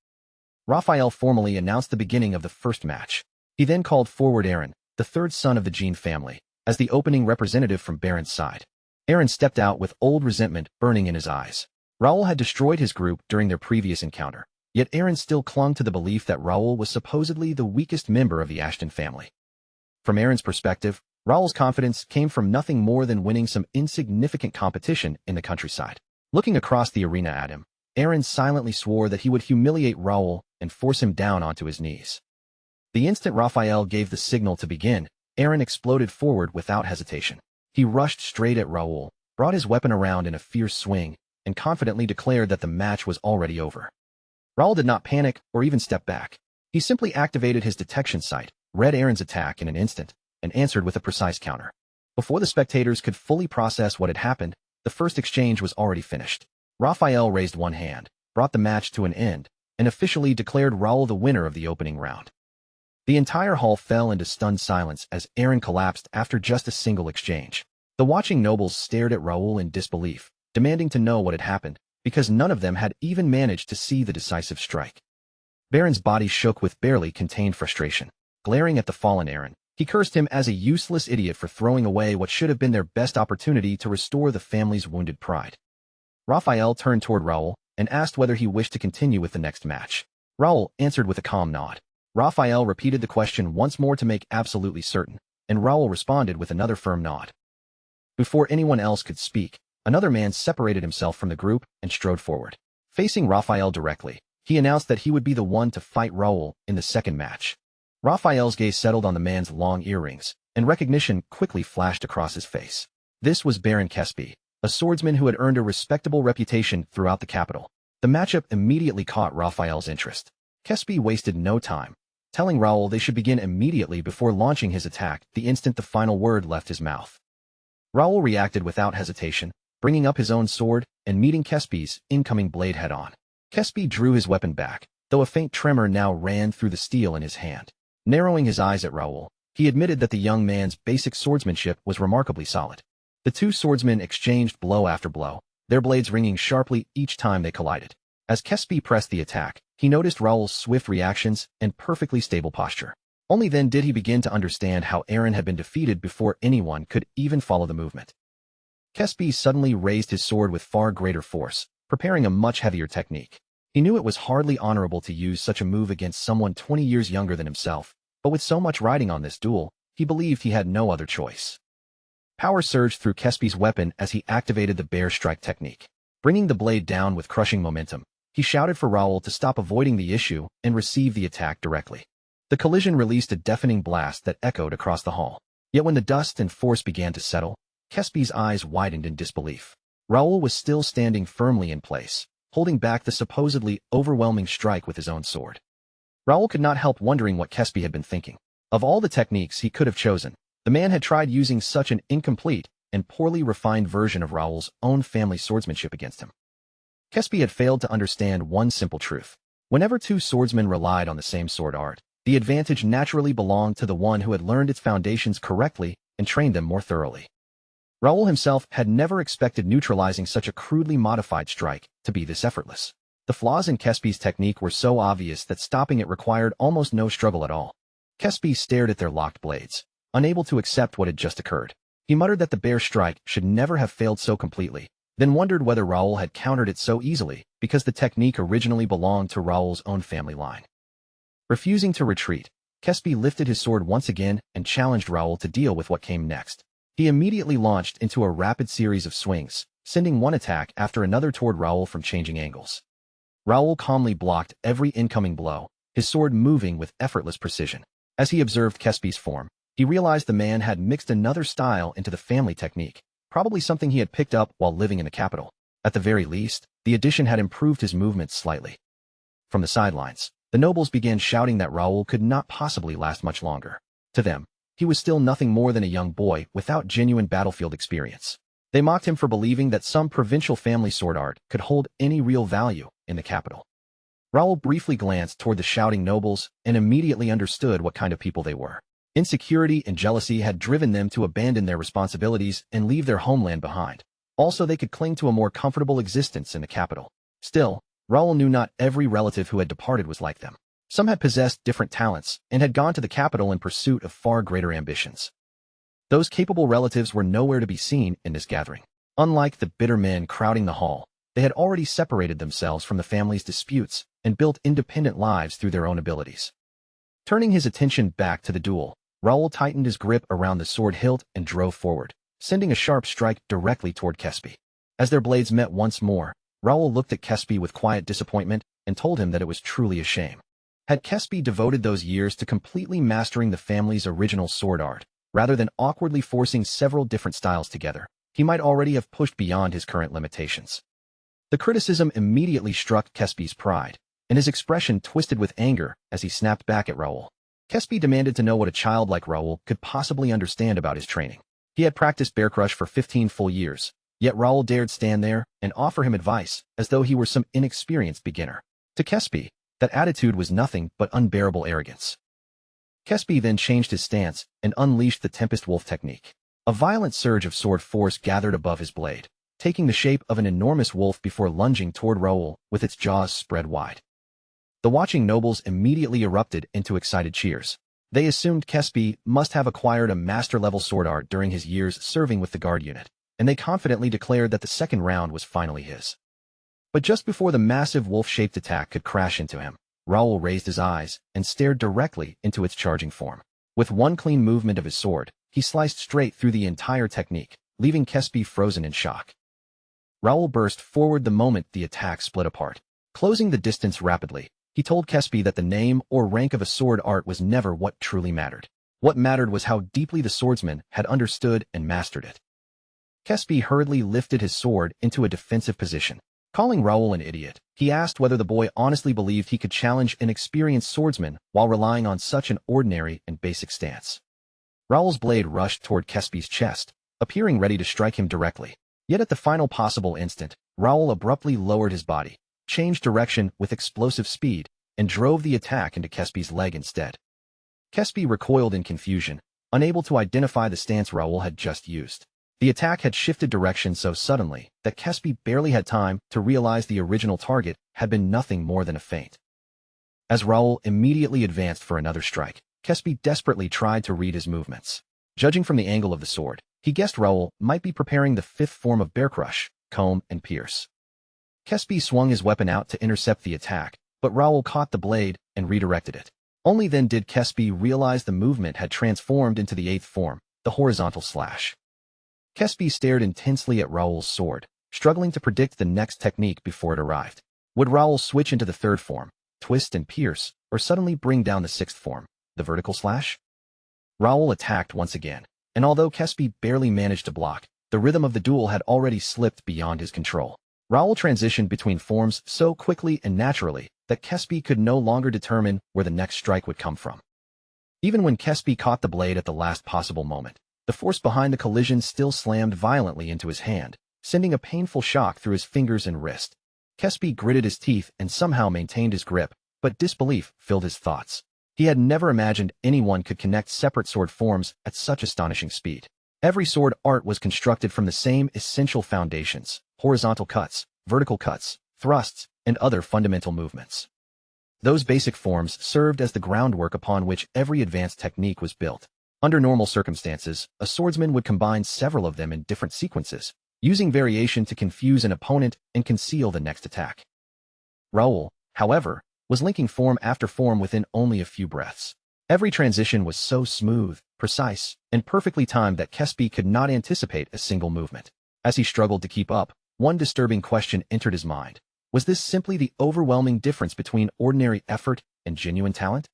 Raphael formally announced the beginning of the first match. He then called forward Aaron, the third son of the Jean family, as the opening representative from Baron's side. Aaron stepped out with old resentment burning in his eyes. Raoul had destroyed his group during their previous encounter, yet Aaron still clung to the belief that Raoul was supposedly the weakest member of the Ashton family. From Aaron's perspective, Raoul's confidence came from nothing more than winning some insignificant competition in the countryside. Looking across the arena at him, Aaron silently swore that he would humiliate Raoul and force him down onto his knees. The instant Raphael gave the signal to begin, Aaron exploded forward without hesitation. He rushed straight at Raoul, brought his weapon around in a fierce swing, and confidently declared that the match was already over. Raoul did not panic or even step back. He simply activated his detection sight, read Aaron's attack in an instant, and answered with a precise counter. Before the spectators could fully process what had happened, the first exchange was already finished. Raphael raised one hand, brought the match to an end, and officially declared Raoul the winner of the opening round. The entire hall fell into stunned silence as Aaron collapsed after just a single exchange. The watching nobles stared at Raoul in disbelief, demanding to know what had happened, because none of them had even managed to see the decisive strike. Baron's body shook with barely contained frustration. Glaring at the fallen Aaron, he cursed him as a useless idiot for throwing away what should have been their best opportunity to restore the family's wounded pride. Raphael turned toward Raoul and asked whether he wished to continue with the next match. Raoul answered with a calm nod. Raphael repeated the question once more to make absolutely certain, and Raoul responded with another firm nod. Before anyone else could speak, another man separated himself from the group and strode forward. Facing Raphael directly, he announced that he would be the one to fight Raoul in the second match. Raphael's gaze settled on the man's long earrings, and recognition quickly flashed across his face. This was Baron Kesby, a swordsman who had earned a respectable reputation throughout the capital. The matchup immediately caught Raphael's interest. Kesby wasted no time, telling Raoul they should begin immediately before launching his attack the instant the final word left his mouth. Raoul reacted without hesitation, bringing up his own sword and meeting Kesby's incoming blade head-on. Kesby drew his weapon back, though a faint tremor now ran through the steel in his hand. Narrowing his eyes at Raoul, he admitted that the young man's basic swordsmanship was remarkably solid. The two swordsmen exchanged blow after blow, their blades ringing sharply each time they collided. As Kesby pressed the attack, he noticed Raoul's swift reactions and perfectly stable posture. Only then did he begin to understand how Aaron had been defeated before anyone could even follow the movement. Kesby suddenly raised his sword with far greater force, preparing a much heavier technique. He knew it was hardly honorable to use such a move against someone 20 years younger than himself, but with so much riding on this duel, he believed he had no other choice. Power surged through Kesby's weapon as he activated the bear strike technique. Bringing the blade down with crushing momentum, he shouted for Raoul to stop avoiding the issue and receive the attack directly. The collision released a deafening blast that echoed across the hall. Yet when the dust and force began to settle, Kesby's eyes widened in disbelief. Raoul was still standing firmly in place, holding back the supposedly overwhelming strike with his own sword. Raoul could not help wondering what Kesby had been thinking. Of all the techniques he could have chosen, the man had tried using such an incomplete and poorly refined version of Raoul's own family swordsmanship against him. Kesby had failed to understand one simple truth. Whenever two swordsmen relied on the same sword art, The advantage naturally belonged to the one who had learned its foundations correctly and trained them more thoroughly. Raoul himself had never expected neutralizing such a crudely modified strike to be this effortless. The flaws in Kespi's technique were so obvious that stopping it required almost no struggle at all. Kespi stared at their locked blades, unable to accept what had just occurred. He muttered that the bear strike should never have failed so completely, then wondered whether Raoul had countered it so easily because the technique originally belonged to Raoul's own family line. Refusing to retreat, Kespi lifted his sword once again and challenged Raoul to deal with what came next. He immediately launched into a rapid series of swings, sending one attack after another toward Raoul from changing angles. Raoul calmly blocked every incoming blow, his sword moving with effortless precision. As he observed Kespi's form, he realized the man had mixed another style into the family technique, probably something he had picked up while living in the capital. At the very least, the addition had improved his movements slightly. From the sidelines, the nobles began shouting that Raoul could not possibly last much longer. To them, he was still nothing more than a young boy without genuine battlefield experience. They mocked him for believing that some provincial family sword art could hold any real value in the capital. Raoul briefly glanced toward the shouting nobles and immediately understood what kind of people they were. Insecurity and jealousy had driven them to abandon their responsibilities and leave their homeland behind. Also, they could cling to a more comfortable existence in the capital. Still, Raoul knew not every relative who had departed was like them. Some had possessed different talents and had gone to the capital in pursuit of far greater ambitions. Those capable relatives were nowhere to be seen in this gathering. Unlike the bitter men crowding the hall, they had already separated themselves from the family's disputes and built independent lives through their own abilities. Turning his attention back to the duel, Raoul tightened his grip around the sword hilt and drove forward, sending a sharp strike directly toward Kespi. As their blades met once more, Raoul looked at Kespi with quiet disappointment and told him that it was truly a shame. Had Kespi devoted those years to completely mastering the family's original sword art, rather than awkwardly forcing several different styles together, he might already have pushed beyond his current limitations. The criticism immediately struck Kespi's pride, and his expression twisted with anger as he snapped back at Raoul. Kespi demanded to know what a child like Raoul could possibly understand about his training. He had practiced bear crush for 15 full years, yet Raoul dared stand there and offer him advice as though he were some inexperienced beginner. To Kespi, that attitude was nothing but unbearable arrogance. Kespi then changed his stance and unleashed the Tempest Wolf technique. A violent surge of sword force gathered above his blade, taking the shape of an enormous wolf before lunging toward Raoul with its jaws spread wide. The watching nobles immediately erupted into excited cheers. They assumed Kespi must have acquired a master-level sword art during his years serving with the guard unit, and they confidently declared that the second round was finally his. But just before the massive wolf-shaped attack could crash into him, Raoul raised his eyes and stared directly into its charging form. With one clean movement of his sword, he sliced straight through the entire technique, leaving Kespi frozen in shock. Raoul burst forward the moment the attack split apart. Closing the distance rapidly, he told Kespi that the name or rank of a sword art was never what truly mattered. What mattered was how deeply the swordsman had understood and mastered it. Kespi hurriedly lifted his sword into a defensive position. Calling Raoul an idiot, he asked whether the boy honestly believed he could challenge an experienced swordsman while relying on such an ordinary and basic stance. Raoul's blade rushed toward Kespi's chest, appearing ready to strike him directly. Yet at the final possible instant, Raoul abruptly lowered his body, changed direction with explosive speed, and drove the attack into Kespi's leg instead. Kespi recoiled in confusion, unable to identify the stance Raoul had just used. The attack had shifted direction so suddenly that Kespi barely had time to realize the original target had been nothing more than a feint. As Raoul immediately advanced for another strike, Kespi desperately tried to read his movements. Judging from the angle of the sword, he guessed Raoul might be preparing the fifth form of bear crush, comb and pierce. Kespi swung his weapon out to intercept the attack, but Raoul caught the blade and redirected it. Only then did Kespi realize the movement had transformed into the eighth form, the horizontal slash. Kespi stared intensely at Raoul's sword, struggling to predict the next technique before it arrived. Would Raoul switch into the third form, twist and pierce, or suddenly bring down the sixth form, the vertical slash? Raoul attacked once again, and although Kespi barely managed to block, the rhythm of the duel had already slipped beyond his control. Raoul transitioned between forms so quickly and naturally that Kespi could no longer determine where the next strike would come from. Even when Kespi caught the blade at the last possible moment, the force behind the collision still slammed violently into his hand, sending a painful shock through his fingers and wrist. Kespi gritted his teeth and somehow maintained his grip, but disbelief filled his thoughts. He had never imagined anyone could connect separate sword forms at such astonishing speed. Every sword art was constructed from the same essential foundations: horizontal cuts, vertical cuts, thrusts, and other fundamental movements. Those basic forms served as the groundwork upon which every advanced technique was built. Under normal circumstances, a swordsman would combine several of them in different sequences, using variation to confuse an opponent and conceal the next attack. Raoul, however, was linking form after form within only a few breaths. Every transition was so smooth, precise, and perfectly timed that Kespi could not anticipate a single movement. As he struggled to keep up, one disturbing question entered his mind. Was this simply the overwhelming difference between ordinary effort and genuine talent?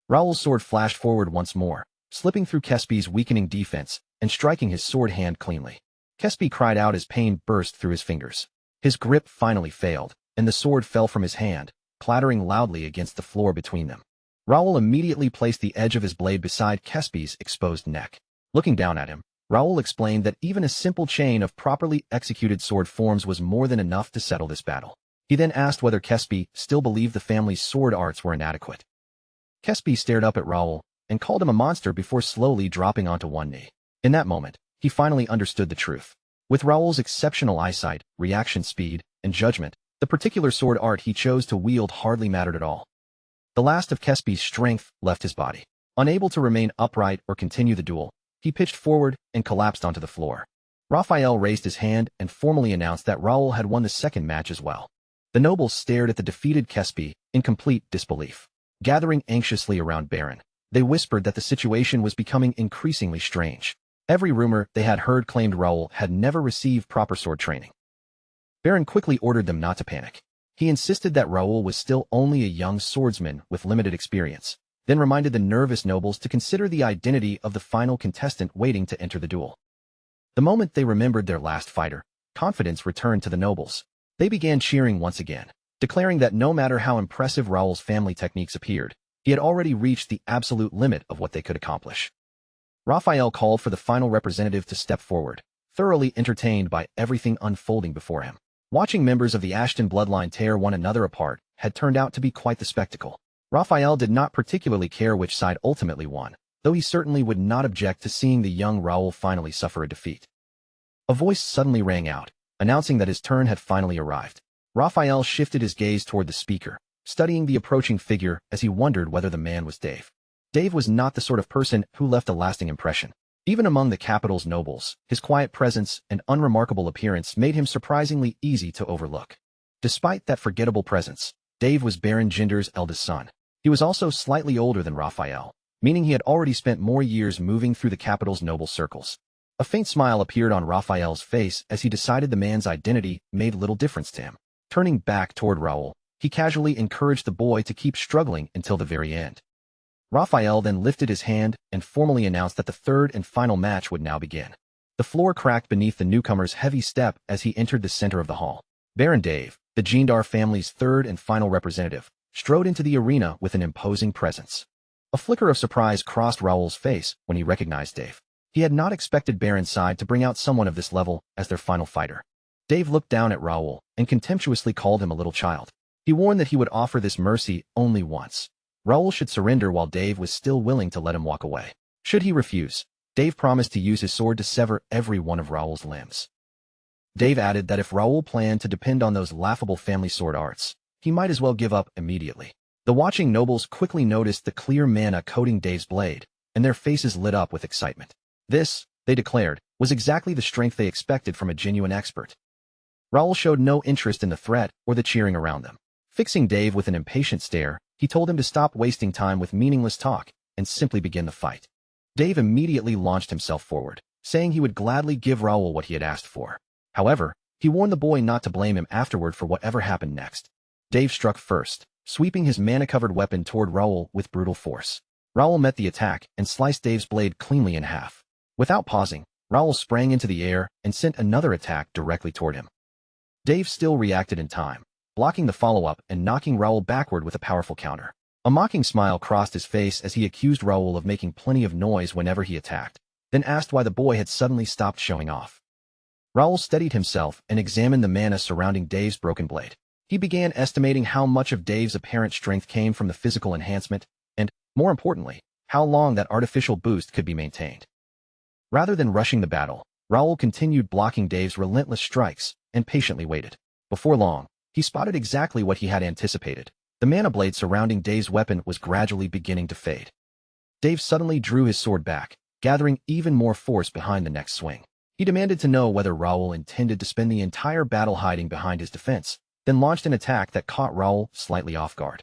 Raoul's sword flashed forward once more, slipping through Kespi's weakening defense and striking his sword hand cleanly. Kespi cried out as pain burst through his fingers. His grip finally failed, and the sword fell from his hand, clattering loudly against the floor between them. Raoul immediately placed the edge of his blade beside Kespi's exposed neck. Looking down at him, Raoul explained that even a simple chain of properly executed sword forms was more than enough to settle this battle. He then asked whether Kespi still believed the family's sword arts were inadequate. Kespi stared up at Raoul and called him a monster before slowly dropping onto one knee. In that moment, he finally understood the truth. With Raoul's exceptional eyesight, reaction speed, and judgment, the particular sword art he chose to wield hardly mattered at all. The last of Kespi's strength left his body. Unable to remain upright or continue the duel, he pitched forward and collapsed onto the floor. Raphael raised his hand and formally announced that Raoul had won the second match as well. The nobles stared at the defeated Kespi in complete disbelief. Gathering anxiously around Baron, they whispered that the situation was becoming increasingly strange. Every rumor they had heard claimed Raoul had never received proper sword training. Baron quickly ordered them not to panic. He insisted that Raoul was still only a young swordsman with limited experience, then reminded the nervous nobles to consider the identity of the final contestant waiting to enter the duel. The moment they remembered their last fighter, confidence returned to the nobles. They began cheering once again, declaring that no matter how impressive Raoul's family techniques appeared, he had already reached the absolute limit of what they could accomplish. Raphael called for the final representative to step forward, thoroughly entertained by everything unfolding before him. Watching members of the Ashton bloodline tear one another apart had turned out to be quite the spectacle. Raphael did not particularly care which side ultimately won, though he certainly would not object to seeing the young Raoul finally suffer a defeat. A voice suddenly rang out, announcing that his turn had finally arrived. Raphael shifted his gaze toward the speaker, studying the approaching figure as he wondered whether the man was Dave. Dave was not the sort of person who left a lasting impression. Even among the capital's nobles, his quiet presence and unremarkable appearance made him surprisingly easy to overlook. Despite that forgettable presence, Dave was Baron Jinder's eldest son. He was also slightly older than Raphael, meaning he had already spent more years moving through the capital's noble circles. A faint smile appeared on Raphael's face as he decided the man's identity made little difference to him. Turning back toward Raoul, he casually encouraged the boy to keep struggling until the very end. Raphael then lifted his hand and formally announced that the third and final match would now begin. The floor cracked beneath the newcomer's heavy step as he entered the center of the hall. Baron Dave, the Jindar family's third and final representative, strode into the arena with an imposing presence. A flicker of surprise crossed Raoul's face when he recognized Dave. He had not expected Baron Side to bring out someone of this level as their final fighter. Dave looked down at Raoul and contemptuously called him a little child. He warned that he would offer this mercy only once. Raoul should surrender while Dave was still willing to let him walk away. Should he refuse, Dave promised to use his sword to sever every one of Raoul's limbs. Dave added that if Raoul planned to depend on those laughable family sword arts, he might as well give up immediately. The watching nobles quickly noticed the clear mana coating Dave's blade, and their faces lit up with excitement. This, they declared, was exactly the strength they expected from a genuine expert. Raoul showed no interest in the threat or the cheering around them. Fixing Dave with an impatient stare, he told him to stop wasting time with meaningless talk and simply begin the fight. Dave immediately launched himself forward, saying he would gladly give Raoul what he had asked for. However, he warned the boy not to blame him afterward for whatever happened next. Dave struck first, sweeping his mana-covered weapon toward Raoul with brutal force. Raoul met the attack and sliced Dave's blade cleanly in half. Without pausing, Raoul sprang into the air and sent another attack directly toward him. Dave still reacted in time, blocking the follow-up and knocking Raoul backward with a powerful counter. A mocking smile crossed his face as he accused Raoul of making plenty of noise whenever he attacked, then asked why the boy had suddenly stopped showing off. Raoul steadied himself and examined the mana surrounding Dave's broken blade. He began estimating how much of Dave's apparent strength came from the physical enhancement, and, More importantly, how long that artificial boost could be maintained. Rather than rushing the battle, Raoul continued blocking Dave's relentless strikes and patiently waited. Before long, he spotted exactly what he had anticipated. The mana blade surrounding Dave's weapon was gradually beginning to fade. Dave suddenly drew his sword back, gathering even more force behind the next swing. He demanded to know whether Raoul intended to spend the entire battle hiding behind his defense, then launched an attack that caught Raoul slightly off guard.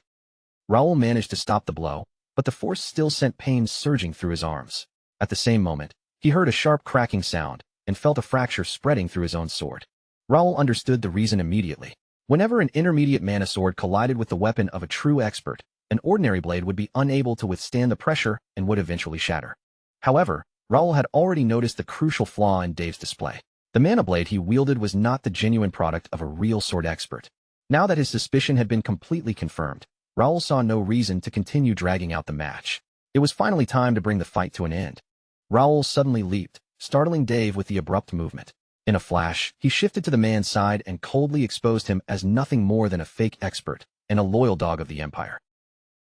Raoul managed to stop the blow, but the force still sent pain surging through his arms. At the same moment, he heard a sharp cracking sound and felt a fracture spreading through his own sword. Raoul understood the reason immediately. Whenever an intermediate mana sword collided with the weapon of a true expert, an ordinary blade would be unable to withstand the pressure and would eventually shatter. However, Raoul had already noticed the crucial flaw in Dave's display. The mana blade he wielded was not the genuine product of a real sword expert. Now that his suspicion had been completely confirmed, Raoul saw no reason to continue dragging out the match. It was finally time to bring the fight to an end. Raoul suddenly leaped, startling Dave with the abrupt movement. In a flash, he shifted to the man's side and coldly exposed him as nothing more than a fake expert and a loyal dog of the Empire.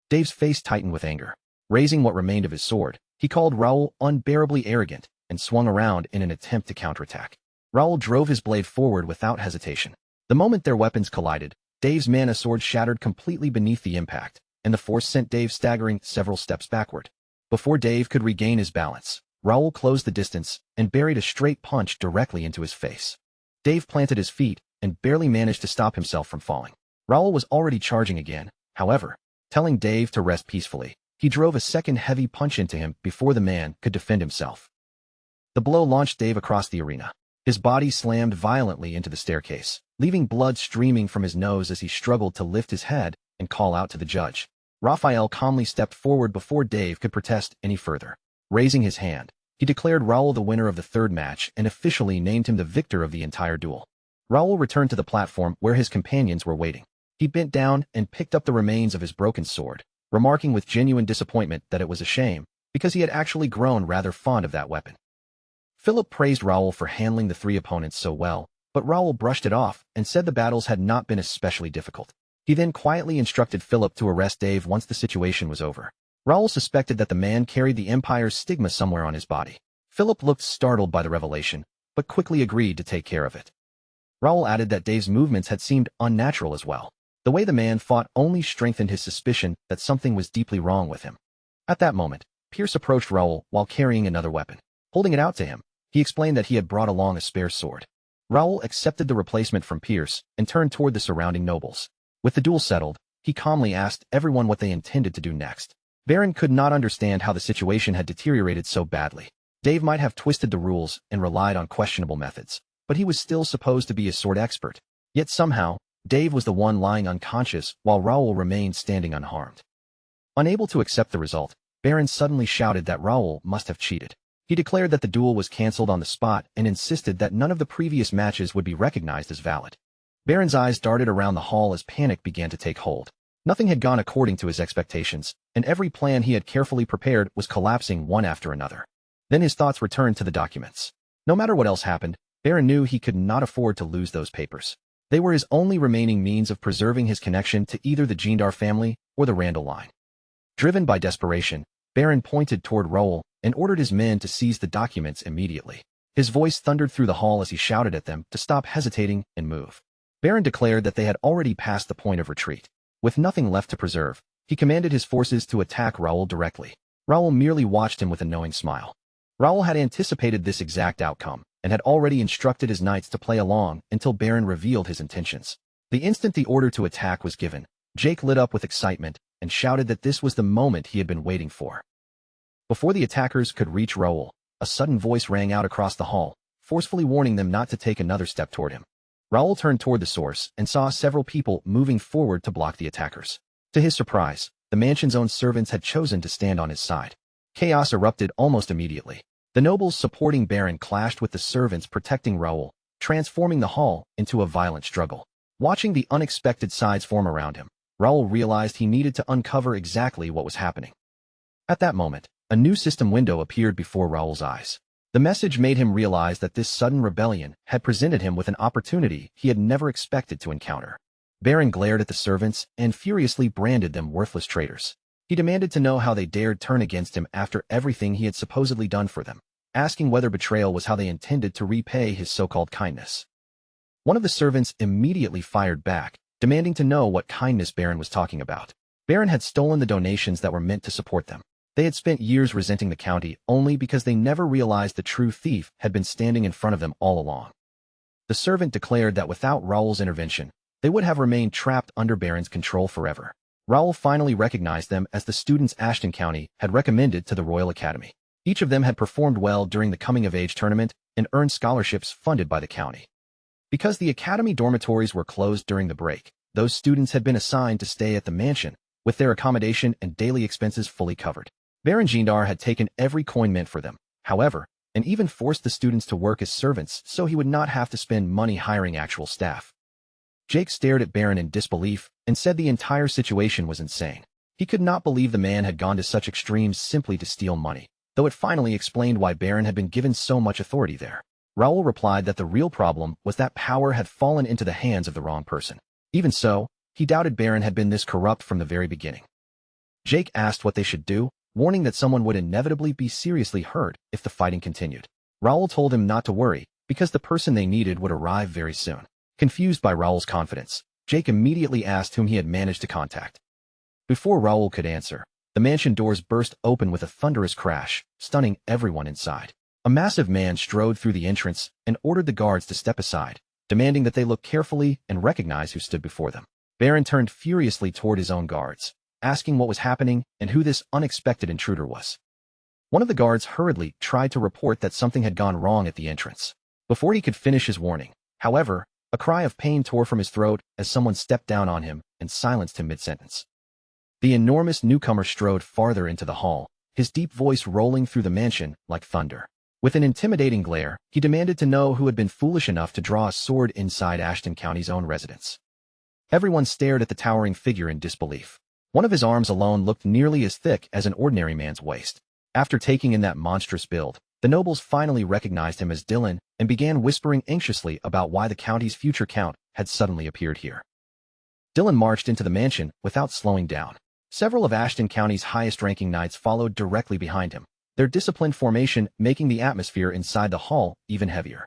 Dave's face tightened with anger. Raising what remained of his sword, he called Raoul unbearably arrogant and swung around in an attempt to counterattack. Raoul drove his blade forward without hesitation. The moment their weapons collided, Dave's mana sword shattered completely beneath the impact, and the force sent Dave staggering several steps backward. Before Dave could regain his balance, Raoul closed the distance and buried a straight punch directly into his face. Dave planted his feet and barely managed to stop himself from falling. Raoul was already charging again, however. Telling Dave to rest peacefully, he drove a second heavy punch into him before the man could defend himself. The blow launched Dave across the arena. His body slammed violently into the staircase, leaving blood streaming from his nose as he struggled to lift his head and call out to the judge. Raphael calmly stepped forward before Dave could protest any further. Raising his hand, he declared Raoul the winner of the third match and officially named him the victor of the entire duel. Raoul returned to the platform where his companions were waiting. He bent down and picked up the remains of his broken sword, remarking with genuine disappointment that it was a shame, because he had actually grown rather fond of that weapon. Philip praised Raoul for handling the three opponents so well, but Raoul brushed it off and said the battles had not been especially difficult. He then quietly instructed Philip to arrest Dave once the situation was over. Raoul suspected that the man carried the Empire's stigma somewhere on his body. Philip looked startled by the revelation, but quickly agreed to take care of it. Raoul added that Dave's movements had seemed unnatural as well. The way the man fought only strengthened his suspicion that something was deeply wrong with him. At that moment, Pierce approached Raoul while carrying another weapon. Holding it out to him, he explained that he had brought along a spare sword. Raoul accepted the replacement from Pierce and turned toward the surrounding nobles. With the duel settled, he calmly asked everyone what they intended to do next. Baron could not understand how the situation had deteriorated so badly. Dave might have twisted the rules and relied on questionable methods, but he was still supposed to be a sword expert. Yet somehow, Dave was the one lying unconscious while Raoul remained standing unharmed. Unable to accept the result, Baron suddenly shouted that Raoul must have cheated. He declared that the duel was cancelled on the spot and insisted that none of the previous matches would be recognized as valid. Baron's eyes darted around the hall as panic began to take hold. Nothing had gone according to his expectations, and every plan he had carefully prepared was collapsing one after another. Then his thoughts returned to the documents. No matter what else happened, Baron knew he could not afford to lose those papers. They were his only remaining means of preserving his connection to either the Jindar family or the Randall line. Driven by desperation, Baron pointed toward Raoul and ordered his men to seize the documents immediately. His voice thundered through the hall as he shouted at them to stop hesitating and move. Baron declared that they had already passed the point of retreat. With nothing left to preserve, he commanded his forces to attack Raoul directly. Raoul merely watched him with a knowing smile. Raoul had anticipated this exact outcome and had already instructed his knights to play along until Baron revealed his intentions. The instant the order to attack was given, Jake lit up with excitement and shouted that this was the moment he had been waiting for. Before the attackers could reach Raoul, a sudden voice rang out across the hall, forcefully warning them not to take another step toward him. Raoul turned toward the source and saw several people moving forward to block the attackers. To his surprise, the mansion's own servants had chosen to stand on his side. Chaos erupted almost immediately. The nobles supporting Baron clashed with the servants protecting Raoul, transforming the hall into a violent struggle. Watching the unexpected sides form around him, Raoul realized he needed to uncover exactly what was happening. At that moment, a new system window appeared before Raoul's eyes. The message made him realize that this sudden rebellion had presented him with an opportunity he had never expected to encounter. Baron glared at the servants and furiously branded them worthless traitors. He demanded to know how they dared turn against him after everything he had supposedly done for them, asking whether betrayal was how they intended to repay his so-called kindness. One of the servants immediately fired back, demanding to know what kindness Baron was talking about. Baron had stolen the donations that were meant to support them. They had spent years resenting the county only because they never realized the true thief had been standing in front of them all along. The servant declared that without Raoul's intervention, they would have remained trapped under Baron's control forever. Raoul finally recognized them as the students Ashton County had recommended to the Royal Academy. Each of them had performed well during the coming-of-age tournament and earned scholarships funded by the county. Because the academy dormitories were closed during the break, those students had been assigned to stay at the mansion, with their accommodation and daily expenses fully covered. Baron Gendar had taken every coin meant for them, however, and even forced the students to work as servants so he would not have to spend money hiring actual staff. Jake stared at Baron in disbelief and said the entire situation was insane. He could not believe the man had gone to such extremes simply to steal money, though it finally explained why Baron had been given so much authority there. Raoul replied that the real problem was that power had fallen into the hands of the wrong person. Even so, he doubted Baron had been this corrupt from the very beginning. Jake asked what they should do, warning that someone would inevitably be seriously hurt if the fighting continued. Raoul told him not to worry, because the person they needed would arrive very soon. Confused by Raoul's confidence, Jake immediately asked whom he had managed to contact. Before Raoul could answer, the mansion doors burst open with a thunderous crash, stunning everyone inside. A massive man strode through the entrance and ordered the guards to step aside, demanding that they look carefully and recognize who stood before them. Baron turned furiously toward his own guards, asking what was happening and who this unexpected intruder was. One of the guards hurriedly tried to report that something had gone wrong at the entrance. Before he could finish his warning, however, a cry of pain tore from his throat as someone stepped down on him and silenced him mid-sentence. The enormous newcomer strode farther into the hall, his deep voice rolling through the mansion like thunder. With an intimidating glare, he demanded to know who had been foolish enough to draw a sword inside Ashton County's own residence. Everyone stared at the towering figure in disbelief. One of his arms alone looked nearly as thick as an ordinary man's waist. After taking in that monstrous build, the nobles finally recognized him as Dylan and began whispering anxiously about why the county's future count had suddenly appeared here. Dylan marched into the mansion without slowing down. Several of Ashton County's highest-ranking knights followed directly behind him, their disciplined formation making the atmosphere inside the hall even heavier.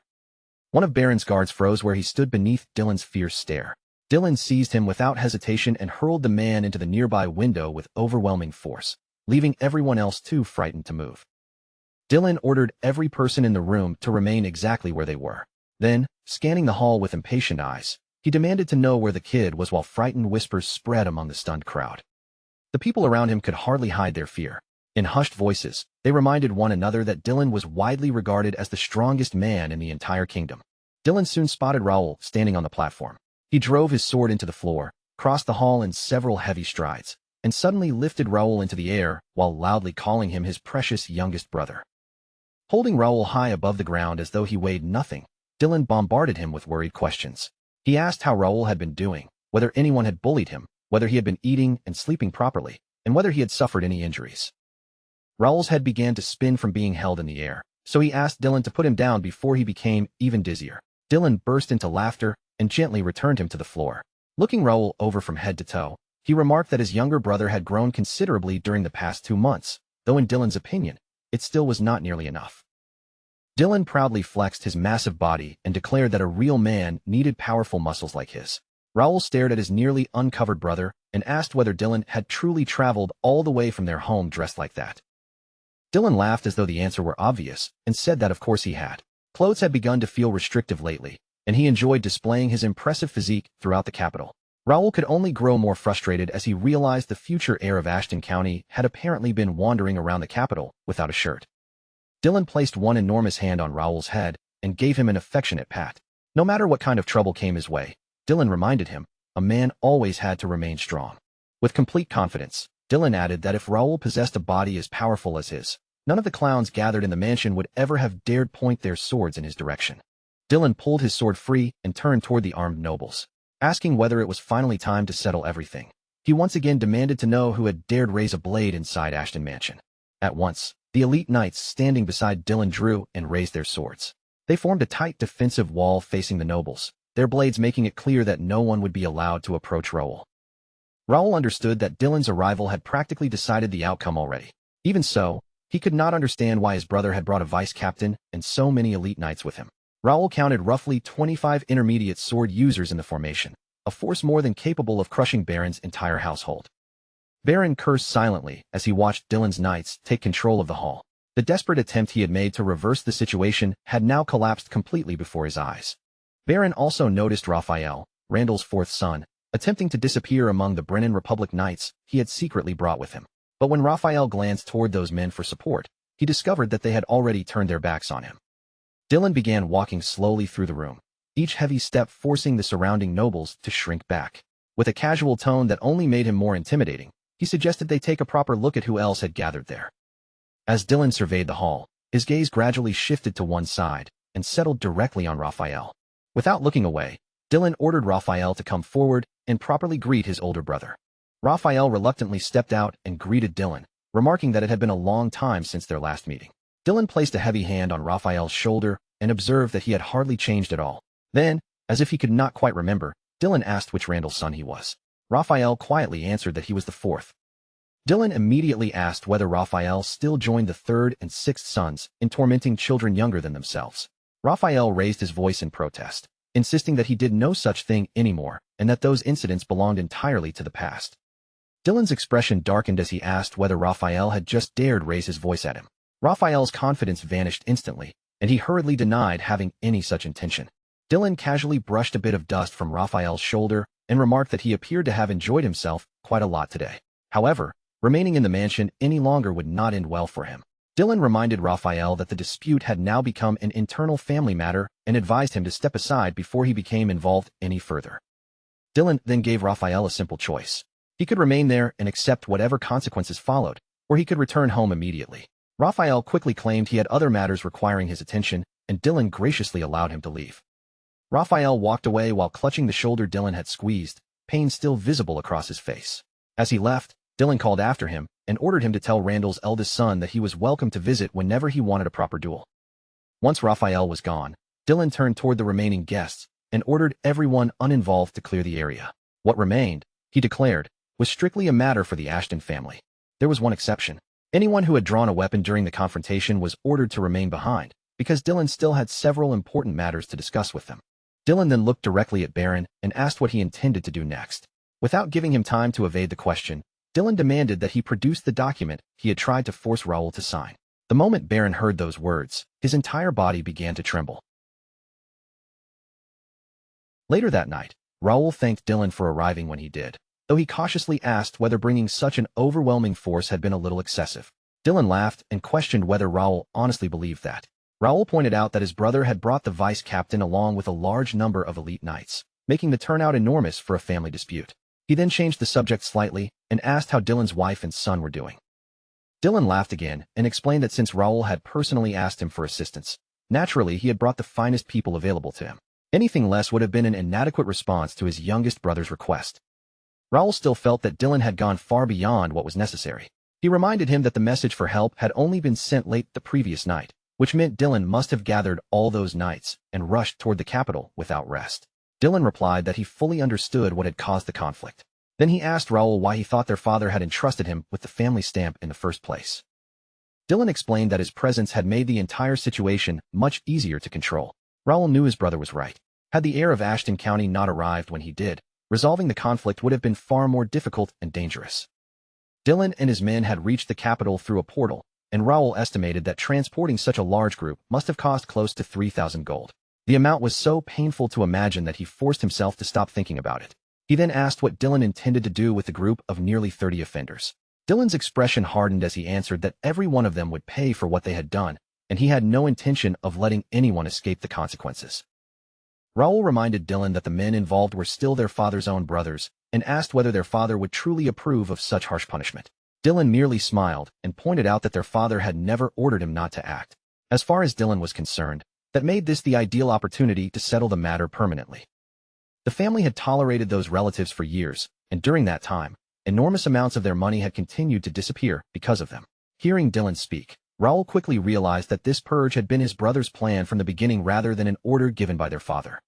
One of Baron's guards froze where he stood beneath Dylan's fierce stare. Dylan seized him without hesitation and hurled the man into the nearby window with overwhelming force, leaving everyone else too frightened to move. Dylan ordered every person in the room to remain exactly where they were. Then, scanning the hall with impatient eyes, he demanded to know where the kid was while frightened whispers spread among the stunned crowd. The people around him could hardly hide their fear. In hushed voices, they reminded one another that Dylan was widely regarded as the strongest man in the entire kingdom. Dylan soon spotted Raoul standing on the platform. He drove his sword into the floor, crossed the hall in several heavy strides, and suddenly lifted Raoul into the air while loudly calling him his precious youngest brother. Holding Raoul high above the ground as though he weighed nothing, Dylan bombarded him with worried questions. He asked how Raoul had been doing, whether anyone had bullied him, whether he had been eating and sleeping properly, and whether he had suffered any injuries. Raoul's head began to spin from being held in the air, so he asked Dylan to put him down before he became even dizzier. Dylan burst into laughter and gently returned him to the floor. Looking Raoul over from head to toe, he remarked that his younger brother had grown considerably during the past 2 months, though in Dylan's opinion, it still was not nearly enough. Dylan proudly flexed his massive body and declared that a real man needed powerful muscles like his. Raoul stared at his nearly uncovered brother and asked whether Dylan had truly traveled all the way from their home dressed like that. Dylan laughed as though the answer were obvious and said that of course he had. Clothes had begun to feel restrictive lately, and he enjoyed displaying his impressive physique throughout the capital. Raoul could only grow more frustrated as he realized the future heir of Ashton County had apparently been wandering around the capital without a shirt. Dylan placed one enormous hand on Raoul's head and gave him an affectionate pat. No matter what kind of trouble came his way, Dylan reminded him, a man always had to remain strong. With complete confidence, Dylan added that if Raoul possessed a body as powerful as his, none of the clowns gathered in the mansion would ever have dared point their swords in his direction. Dylan pulled his sword free and turned toward the armed nobles, asking whether it was finally time to settle everything. He once again demanded to know who had dared raise a blade inside Ashton Mansion. At once, the elite knights standing beside Dylan drew and raised their swords. They formed a tight defensive wall facing the nobles, their blades making it clear that no one would be allowed to approach Raoul. Raoul understood that Dylan's arrival had practically decided the outcome already. Even so, he could not understand why his brother had brought a vice-captain and so many elite knights with him. Raoul counted roughly 25 intermediate sword users in the formation, a force more than capable of crushing Baron's entire household. Baron cursed silently as he watched Dylan's knights take control of the hall. The desperate attempt he had made to reverse the situation had now collapsed completely before his eyes. Baron also noticed Raphael, Randall's fourth son, attempting to disappear among the Brennan Republic knights he had secretly brought with him. But when Raphael glanced toward those men for support, he discovered that they had already turned their backs on him. Dylan began walking slowly through the room, each heavy step forcing the surrounding nobles to shrink back. With a casual tone that only made him more intimidating, he suggested they take a proper look at who else had gathered there. As Dylan surveyed the hall, his gaze gradually shifted to one side and settled directly on Raphael. Without looking away, Dylan ordered Raphael to come forward and properly greet his older brother. Raphael reluctantly stepped out and greeted Dylan, remarking that it had been a long time since their last meeting. Dylan placed a heavy hand on Raphael's shoulder and observed that he had hardly changed at all. Then, as if he could not quite remember, Dylan asked which Randall's son he was. Raphael quietly answered that he was the fourth. Dylan immediately asked whether Raphael still joined the third and sixth sons in tormenting children younger than themselves. Raphael raised his voice in protest, insisting that he did no such thing anymore and that those incidents belonged entirely to the past. Dylan's expression darkened as he asked whether Raphael had just dared raise his voice at him. Raphael's confidence vanished instantly, and he hurriedly denied having any such intention. Dylan casually brushed a bit of dust from Raphael's shoulder and remarked that he appeared to have enjoyed himself quite a lot today. However, remaining in the mansion any longer would not end well for him. Dylan reminded Raphael that the dispute had now become an internal family matter and advised him to step aside before he became involved any further. Dylan then gave Raphael a simple choice. He could remain there and accept whatever consequences followed, or he could return home immediately. Raphael quickly claimed he had other matters requiring his attention, and Dylan graciously allowed him to leave. Raphael walked away while clutching the shoulder Dylan had squeezed, pain still visible across his face. As he left, Dylan called after him and ordered him to tell Randall's eldest son that he was welcome to visit whenever he wanted a proper duel. Once Raphael was gone, Dylan turned toward the remaining guests and ordered everyone uninvolved to clear the area. What remained, he declared, was strictly a matter for the Ashton family. There was one exception. Anyone who had drawn a weapon during the confrontation was ordered to remain behind, because Dylan still had several important matters to discuss with them. Dylan then looked directly at Baron and asked what he intended to do next. Without giving him time to evade the question, Dylan demanded that he produce the document he had tried to force Raoul to sign. The moment Baron heard those words, his entire body began to tremble. Later that night, Raoul thanked Dylan for arriving when he did, though he cautiously asked whether bringing such an overwhelming force had been a little excessive. Dylan laughed and questioned whether Raoul honestly believed that. Raoul pointed out that his brother had brought the vice-captain along with a large number of elite knights, making the turnout enormous for a family dispute. He then changed the subject slightly and asked how Dylan's wife and son were doing. Dylan laughed again and explained that since Raoul had personally asked him for assistance, naturally he had brought the finest people available to him. Anything less would have been an inadequate response to his youngest brother's request. Raoul still felt that Dylan had gone far beyond what was necessary. He reminded him that the message for help had only been sent late the previous night, which meant Dylan must have gathered all those knights and rushed toward the capital without rest. Dylan replied that he fully understood what had caused the conflict. Then he asked Raoul why he thought their father had entrusted him with the family stamp in the first place. Dylan explained that his presence had made the entire situation much easier to control. Raoul knew his brother was right. Had the heir of Ashton County not arrived when he did, resolving the conflict would have been far more difficult and dangerous. Dylan and his men had reached the capital through a portal, and Raoul estimated that transporting such a large group must have cost close to 3,000 gold. The amount was so painful to imagine that he forced himself to stop thinking about it. He then asked what Dylan intended to do with the group of nearly 30 offenders. Dylan's expression hardened as he answered that every one of them would pay for what they had done, and he had no intention of letting anyone escape the consequences. Raoul reminded Dylan that the men involved were still their father's own brothers, and asked whether their father would truly approve of such harsh punishment. Dylan merely smiled and pointed out that their father had never ordered him not to act. As far as Dylan was concerned, that made this the ideal opportunity to settle the matter permanently. The family had tolerated those relatives for years, and during that time, enormous amounts of their money had continued to disappear because of them. Hearing Dylan speak, Raoul quickly realized that this purge had been his brother's plan from the beginning rather than an order given by their father.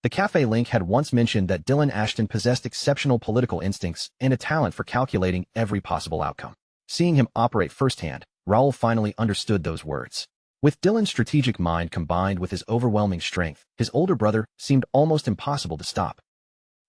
The cafe link had once mentioned that Dylan Ashton possessed exceptional political instincts and a talent for calculating every possible outcome. Seeing him operate firsthand, Raoul finally understood those words. With Dylan's strategic mind combined with his overwhelming strength, his older brother seemed almost impossible to stop.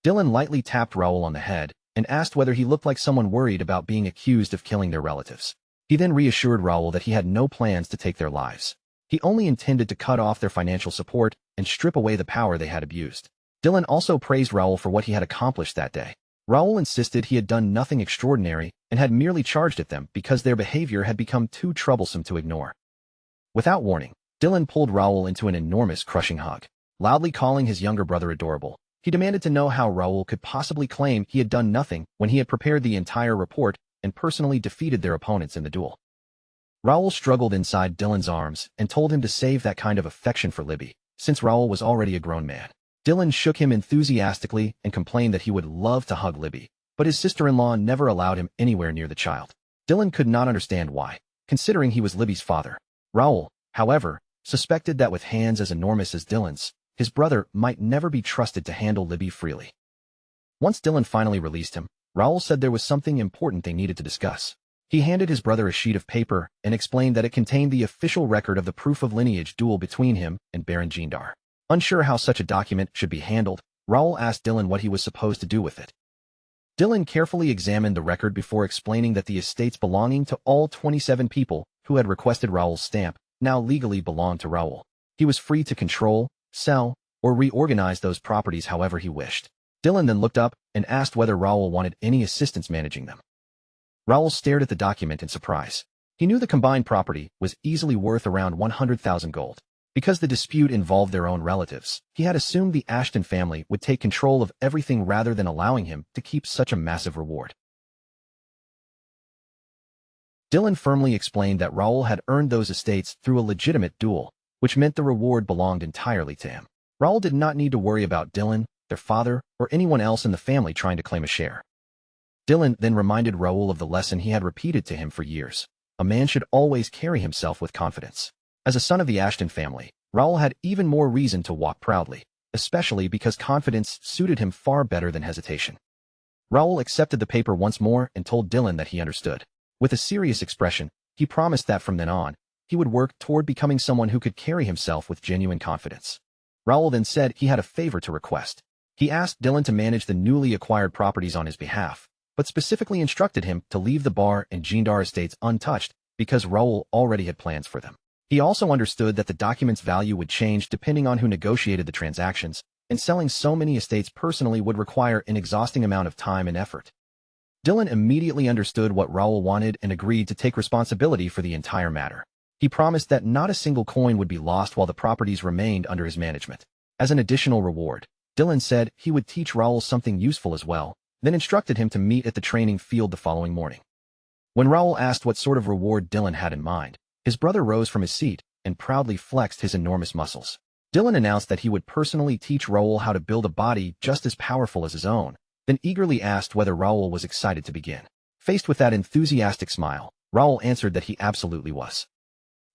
Dylan lightly tapped Raoul on the head and asked whether he looked like someone worried about being accused of killing their relatives. He then reassured Raoul that he had no plans to take their lives. He only intended to cut off their financial support and strip away the power they had abused. Dylan also praised Raoul for what he had accomplished that day. Raoul insisted he had done nothing extraordinary and had merely charged at them because their behavior had become too troublesome to ignore. Without warning, Dylan pulled Raoul into an enormous crushing hug. Loudly calling his younger brother adorable, he demanded to know how Raoul could possibly claim he had done nothing when he had prepared the entire report and personally defeated their opponents in the duel. Raoul struggled inside Dylan's arms and told him to save that kind of affection for Libby, since Raoul was already a grown man. Dylan shook him enthusiastically and complained that he would love to hug Libby, but his sister-in-law never allowed him anywhere near the child. Dylan could not understand why, considering he was Libby's father. Raoul, however, suspected that with hands as enormous as Dylan's, his brother might never be trusted to handle Libby freely. Once Dylan finally released him, Raoul said there was something important they needed to discuss. He handed his brother a sheet of paper and explained that it contained the official record of the proof of lineage duel between him and Baron Jindar. Unsure how such a document should be handled, Raoul asked Dylan what he was supposed to do with it. Dylan carefully examined the record before explaining that the estates belonging to all 27 people who had requested Raoul's stamp now legally belonged to Raoul. He was free to control, sell, or reorganize those properties however he wished. Dylan then looked up and asked whether Raoul wanted any assistance managing them. Raoul stared at the document in surprise. He knew the combined property was easily worth around 100,000 gold. Because the dispute involved their own relatives, he had assumed the Ashton family would take control of everything rather than allowing him to keep such a massive reward. Dylan firmly explained that Raoul had earned those estates through a legitimate duel, which meant the reward belonged entirely to him. Raoul did not need to worry about Dylan, their father, or anyone else in the family trying to claim a share. Dylan then reminded Raoul of the lesson he had repeated to him for years. A man should always carry himself with confidence. As a son of the Ashton family, Raoul had even more reason to walk proudly, especially because confidence suited him far better than hesitation. Raoul accepted the paper once more and told Dylan that he understood. With a serious expression, he promised that from then on, he would work toward becoming someone who could carry himself with genuine confidence. Raoul then said he had a favor to request. He asked Dylan to manage the newly acquired properties on his behalf, but specifically instructed him to leave the bar and Jindar estates untouched because Raoul already had plans for them. He also understood that the document's value would change depending on who negotiated the transactions, and selling so many estates personally would require an exhausting amount of time and effort. Dylan immediately understood what Raoul wanted and agreed to take responsibility for the entire matter. He promised that not a single coin would be lost while the properties remained under his management. As an additional reward, Dylan said he would teach Raoul something useful as well, then instructed him to meet at the training field the following morning. When Raoul asked what sort of reward Dylan had in mind, his brother rose from his seat and proudly flexed his enormous muscles. Dylan announced that he would personally teach Raoul how to build a body just as powerful as his own, then eagerly asked whether Raoul was excited to begin. Faced with that enthusiastic smile, Raoul answered that he absolutely was.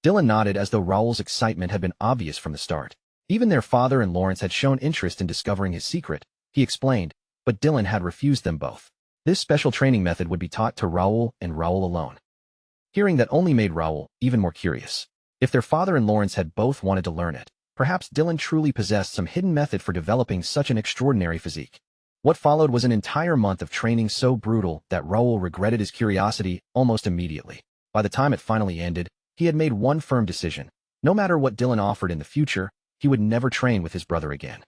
Dylan nodded as though Raoul's excitement had been obvious from the start. Even their father and Lawrence had shown interest in discovering his secret, he explained, but Dylan had refused them both. This special training method would be taught to Raoul and Raoul alone. Hearing that only made Raoul even more curious. If their father and Lawrence had both wanted to learn it, perhaps Dylan truly possessed some hidden method for developing such an extraordinary physique. What followed was an entire month of training so brutal that Raoul regretted his curiosity almost immediately. By the time it finally ended, he had made one firm decision. No matter what Dylan offered in the future, he would never train with his brother again.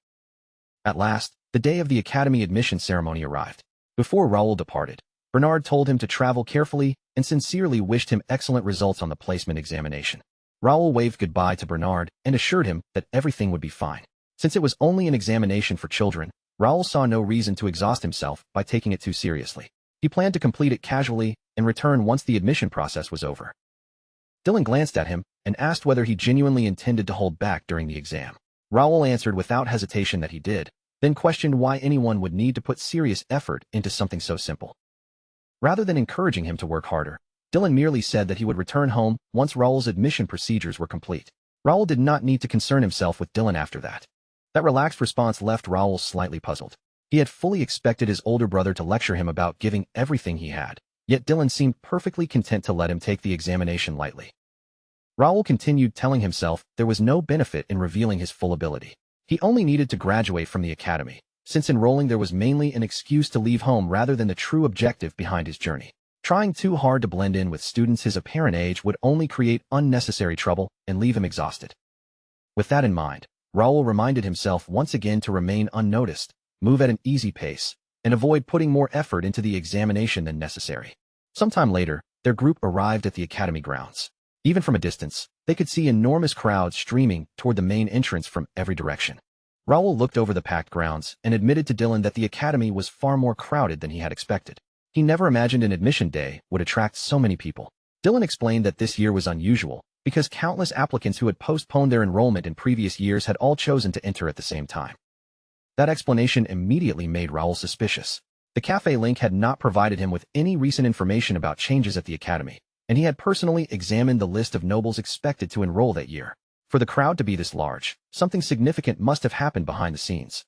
At last, the day of the academy admission ceremony arrived. Before Raoul departed, Bernard told him to travel carefully and sincerely wished him excellent results on the placement examination. Raoul waved goodbye to Bernard and assured him that everything would be fine. Since it was only an examination for children, Raoul saw no reason to exhaust himself by taking it too seriously. He planned to complete it casually and return once the admission process was over. Dylan glanced at him and asked whether he genuinely intended to hold back during the exam. Raoul answered without hesitation that he did, then questioned why anyone would need to put serious effort into something so simple. Rather than encouraging him to work harder, Dylan merely said that he would return home once Raoul's admission procedures were complete. Raoul did not need to concern himself with Dylan after that. That relaxed response left Raoul slightly puzzled. He had fully expected his older brother to lecture him about giving everything he had, yet Dylan seemed perfectly content to let him take the examination lightly. Raoul continued telling himself there was no benefit in revealing his full ability. He only needed to graduate from the academy, since enrolling there was mainly an excuse to leave home rather than the true objective behind his journey. Trying too hard to blend in with students his apparent age would only create unnecessary trouble and leave him exhausted. With that in mind, Raoul reminded himself once again to remain unnoticed, move at an easy pace, and avoid putting more effort into the examination than necessary. Sometime later, their group arrived at the academy grounds. Even from a distance, they could see enormous crowds streaming toward the main entrance from every direction. Raoul looked over the packed grounds and admitted to Dylan that the academy was far more crowded than he had expected. He never imagined an admission day would attract so many people. Dylan explained that this year was unusual because countless applicants who had postponed their enrollment in previous years had all chosen to enter at the same time. That explanation immediately made Raoul suspicious. The cafe link had not provided him with any recent information about changes at the academy, and he had personally examined the list of nobles expected to enroll that year. For the crowd to be this large, something significant must have happened behind the scenes.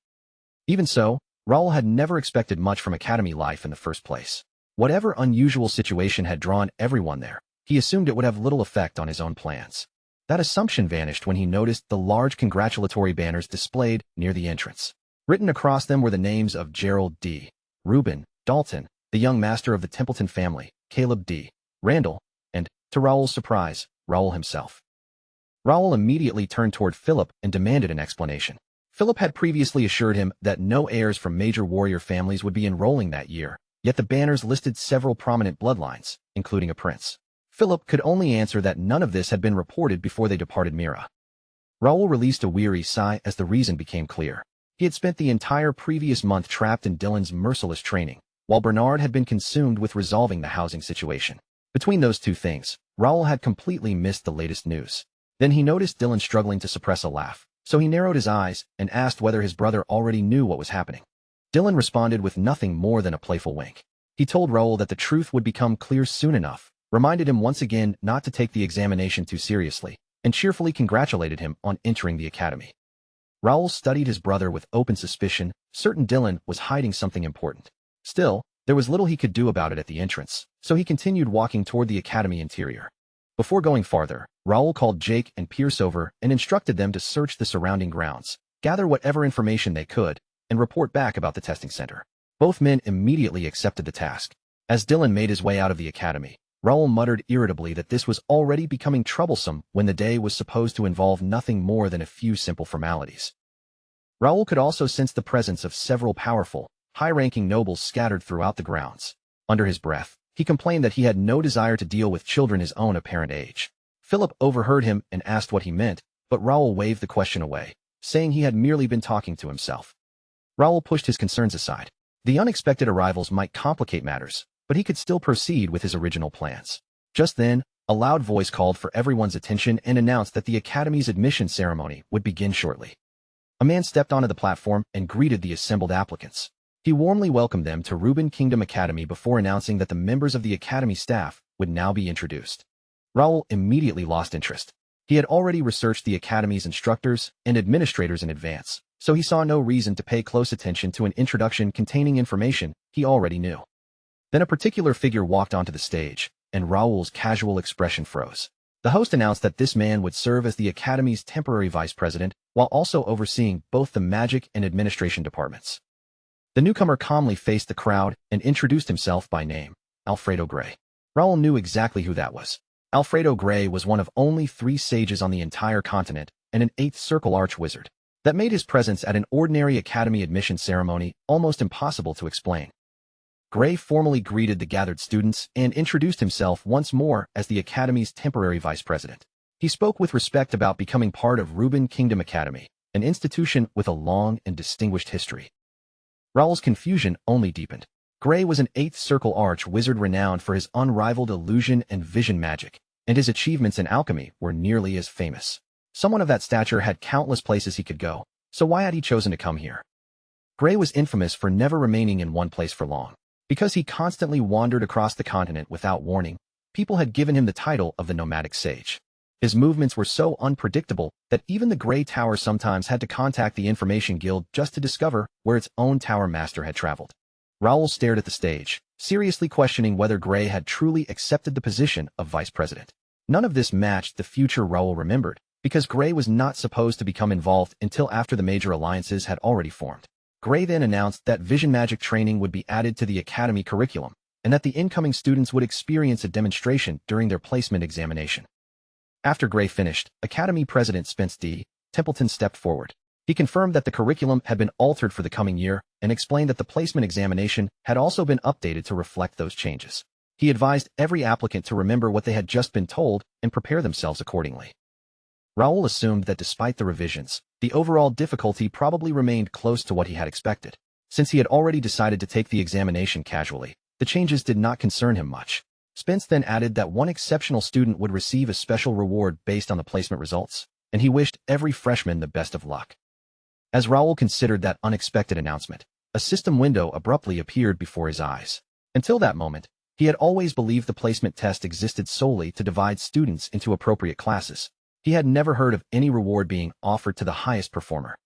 Even so, Raoul had never expected much from academy life in the first place. Whatever unusual situation had drawn everyone there, he assumed it would have little effect on his own plans. That assumption vanished when he noticed the large congratulatory banners displayed near the entrance. Written across them were the names of Gerald D. Reuben, Dalton, the young master of the Templeton family, Caleb D. Randall, and, to Raoul's surprise, Raoul himself. Raoul immediately turned toward Philip and demanded an explanation. Philip had previously assured him that no heirs from major warrior families would be enrolling that year, yet the banners listed several prominent bloodlines, including a prince. Philip could only answer that none of this had been reported before they departed Mira. Raoul released a weary sigh as the reason became clear. He had spent the entire previous month trapped in Dylan's merciless training, while Bernard had been consumed with resolving the housing situation. Between those two things, Raoul had completely missed the latest news. Then he noticed Dylan struggling to suppress a laugh, so he narrowed his eyes and asked whether his brother already knew what was happening. Dylan responded with nothing more than a playful wink. He told Raoul that the truth would become clear soon enough, reminded him once again not to take the examination too seriously, and cheerfully congratulated him on entering the academy. Raoul studied his brother with open suspicion, certain Dylan was hiding something important. Still, there was little he could do about it at the entrance, so he continued walking toward the academy interior. Before going farther, Raoul called Jake and Pierce over and instructed them to search the surrounding grounds, gather whatever information they could, and report back about the testing center. Both men immediately accepted the task. As Dylan made his way out of the academy, Raoul muttered irritably that this was already becoming troublesome when the day was supposed to involve nothing more than a few simple formalities. Raoul could also sense the presence of several powerful, high-ranking nobles scattered throughout the grounds. Under his breath, he complained that he had no desire to deal with children his own apparent age. Philip overheard him and asked what he meant, but Raoul waved the question away, saying he had merely been talking to himself. Raoul pushed his concerns aside. The unexpected arrivals might complicate matters, but he could still proceed with his original plans. Just then, a loud voice called for everyone's attention and announced that the academy's admission ceremony would begin shortly. A man stepped onto the platform and greeted the assembled applicants. He warmly welcomed them to Reuben Kingdom Academy before announcing that the members of the academy staff would now be introduced. Raoul immediately lost interest. He had already researched the academy's instructors and administrators in advance, so he saw no reason to pay close attention to an introduction containing information he already knew. Then a particular figure walked onto the stage, and Raoul's casual expression froze. The host announced that this man would serve as the academy's temporary vice president, while also overseeing both the magic and administration departments. The newcomer calmly faced the crowd and introduced himself by name, Alfredo Gray. Raoul knew exactly who that was. Alfredo Gray was one of only 3 sages on the entire continent and an 8th circle arch-wizard. That made his presence at an ordinary academy admission ceremony almost impossible to explain. Gray formally greeted the gathered students and introduced himself once more as the academy's temporary vice president. He spoke with respect about becoming part of Reuben Kingdom Academy, an institution with a long and distinguished history. Raoul's confusion only deepened. Gray was an 8th circle arch-wizard renowned for his unrivaled illusion and vision magic, and his achievements in alchemy were nearly as famous. Someone of that stature had countless places he could go, so why had he chosen to come here? Gray was infamous for never remaining in one place for long. Because he constantly wandered across the continent without warning, people had given him the title of the nomadic sage. His movements were so unpredictable that even the Grey Tower sometimes had to contact the Information Guild just to discover where its own tower master had traveled. Raoul stared at the stage, seriously questioning whether Grey had truly accepted the position of vice president. None of this matched the future Raoul remembered, because Grey was not supposed to become involved until after the major alliances had already formed. Grey then announced that vision magic training would be added to the academy curriculum, and that the incoming students would experience a demonstration during their placement examination. After Grey finished, Academy President Spence D. Templeton stepped forward. He confirmed that the curriculum had been altered for the coming year and explained that the placement examination had also been updated to reflect those changes. He advised every applicant to remember what they had just been told and prepare themselves accordingly. Raoul assumed that despite the revisions, the overall difficulty probably remained close to what he had expected. Since he had already decided to take the examination casually, the changes did not concern him much. Spence then added that one exceptional student would receive a special reward based on the placement results, and he wished every freshman the best of luck. As Raoul considered that unexpected announcement, a system window abruptly appeared before his eyes. Until that moment, he had always believed the placement test existed solely to divide students into appropriate classes. He had never heard of any reward being offered to the highest performer.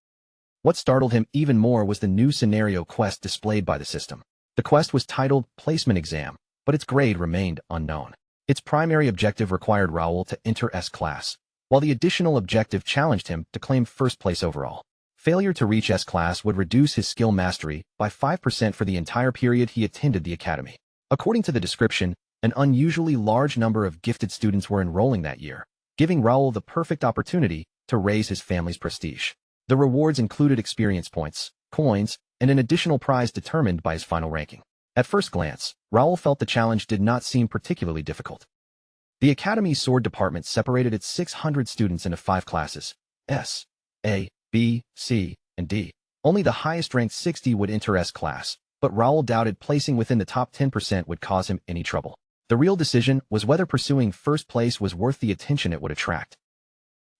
What startled him even more was the new scenario quest displayed by the system. The quest was titled Placement Exam, but its grade remained unknown. Its primary objective required Raoul to enter S-class, while the additional objective challenged him to claim first place overall. Failure to reach S-class would reduce his skill mastery by 5% for the entire period he attended the academy. According to the description, an unusually large number of gifted students were enrolling that year, giving Raoul the perfect opportunity to raise his family's prestige. The rewards included experience points, coins, and an additional prize determined by his final ranking. At first glance, Raoul felt the challenge did not seem particularly difficult. The Academy's sword department separated its 600 students into 5 classes, S, A, B, C, and D. Only the highest-ranked 60 would enter S-class, but Raoul doubted placing within the top 10% would cause him any trouble. The real decision was whether pursuing first place was worth the attention it would attract.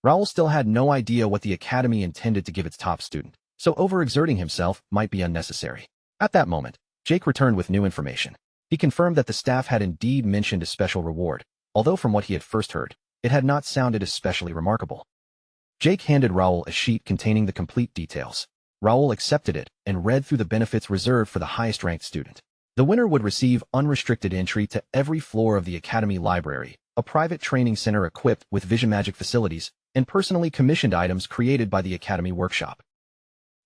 Raoul still had no idea what the Academy intended to give its top student, so overexerting himself might be unnecessary. At that moment, Jake returned with new information. He confirmed that the staff had indeed mentioned a special reward, although from what he had first heard, it had not sounded especially remarkable. Jake handed Raoul a sheet containing the complete details. Raoul accepted it and read through the benefits reserved for the highest-ranked student. The winner would receive unrestricted entry to every floor of the Academy Library, a private training center equipped with vision magic facilities, and personally commissioned items created by the Academy Workshop.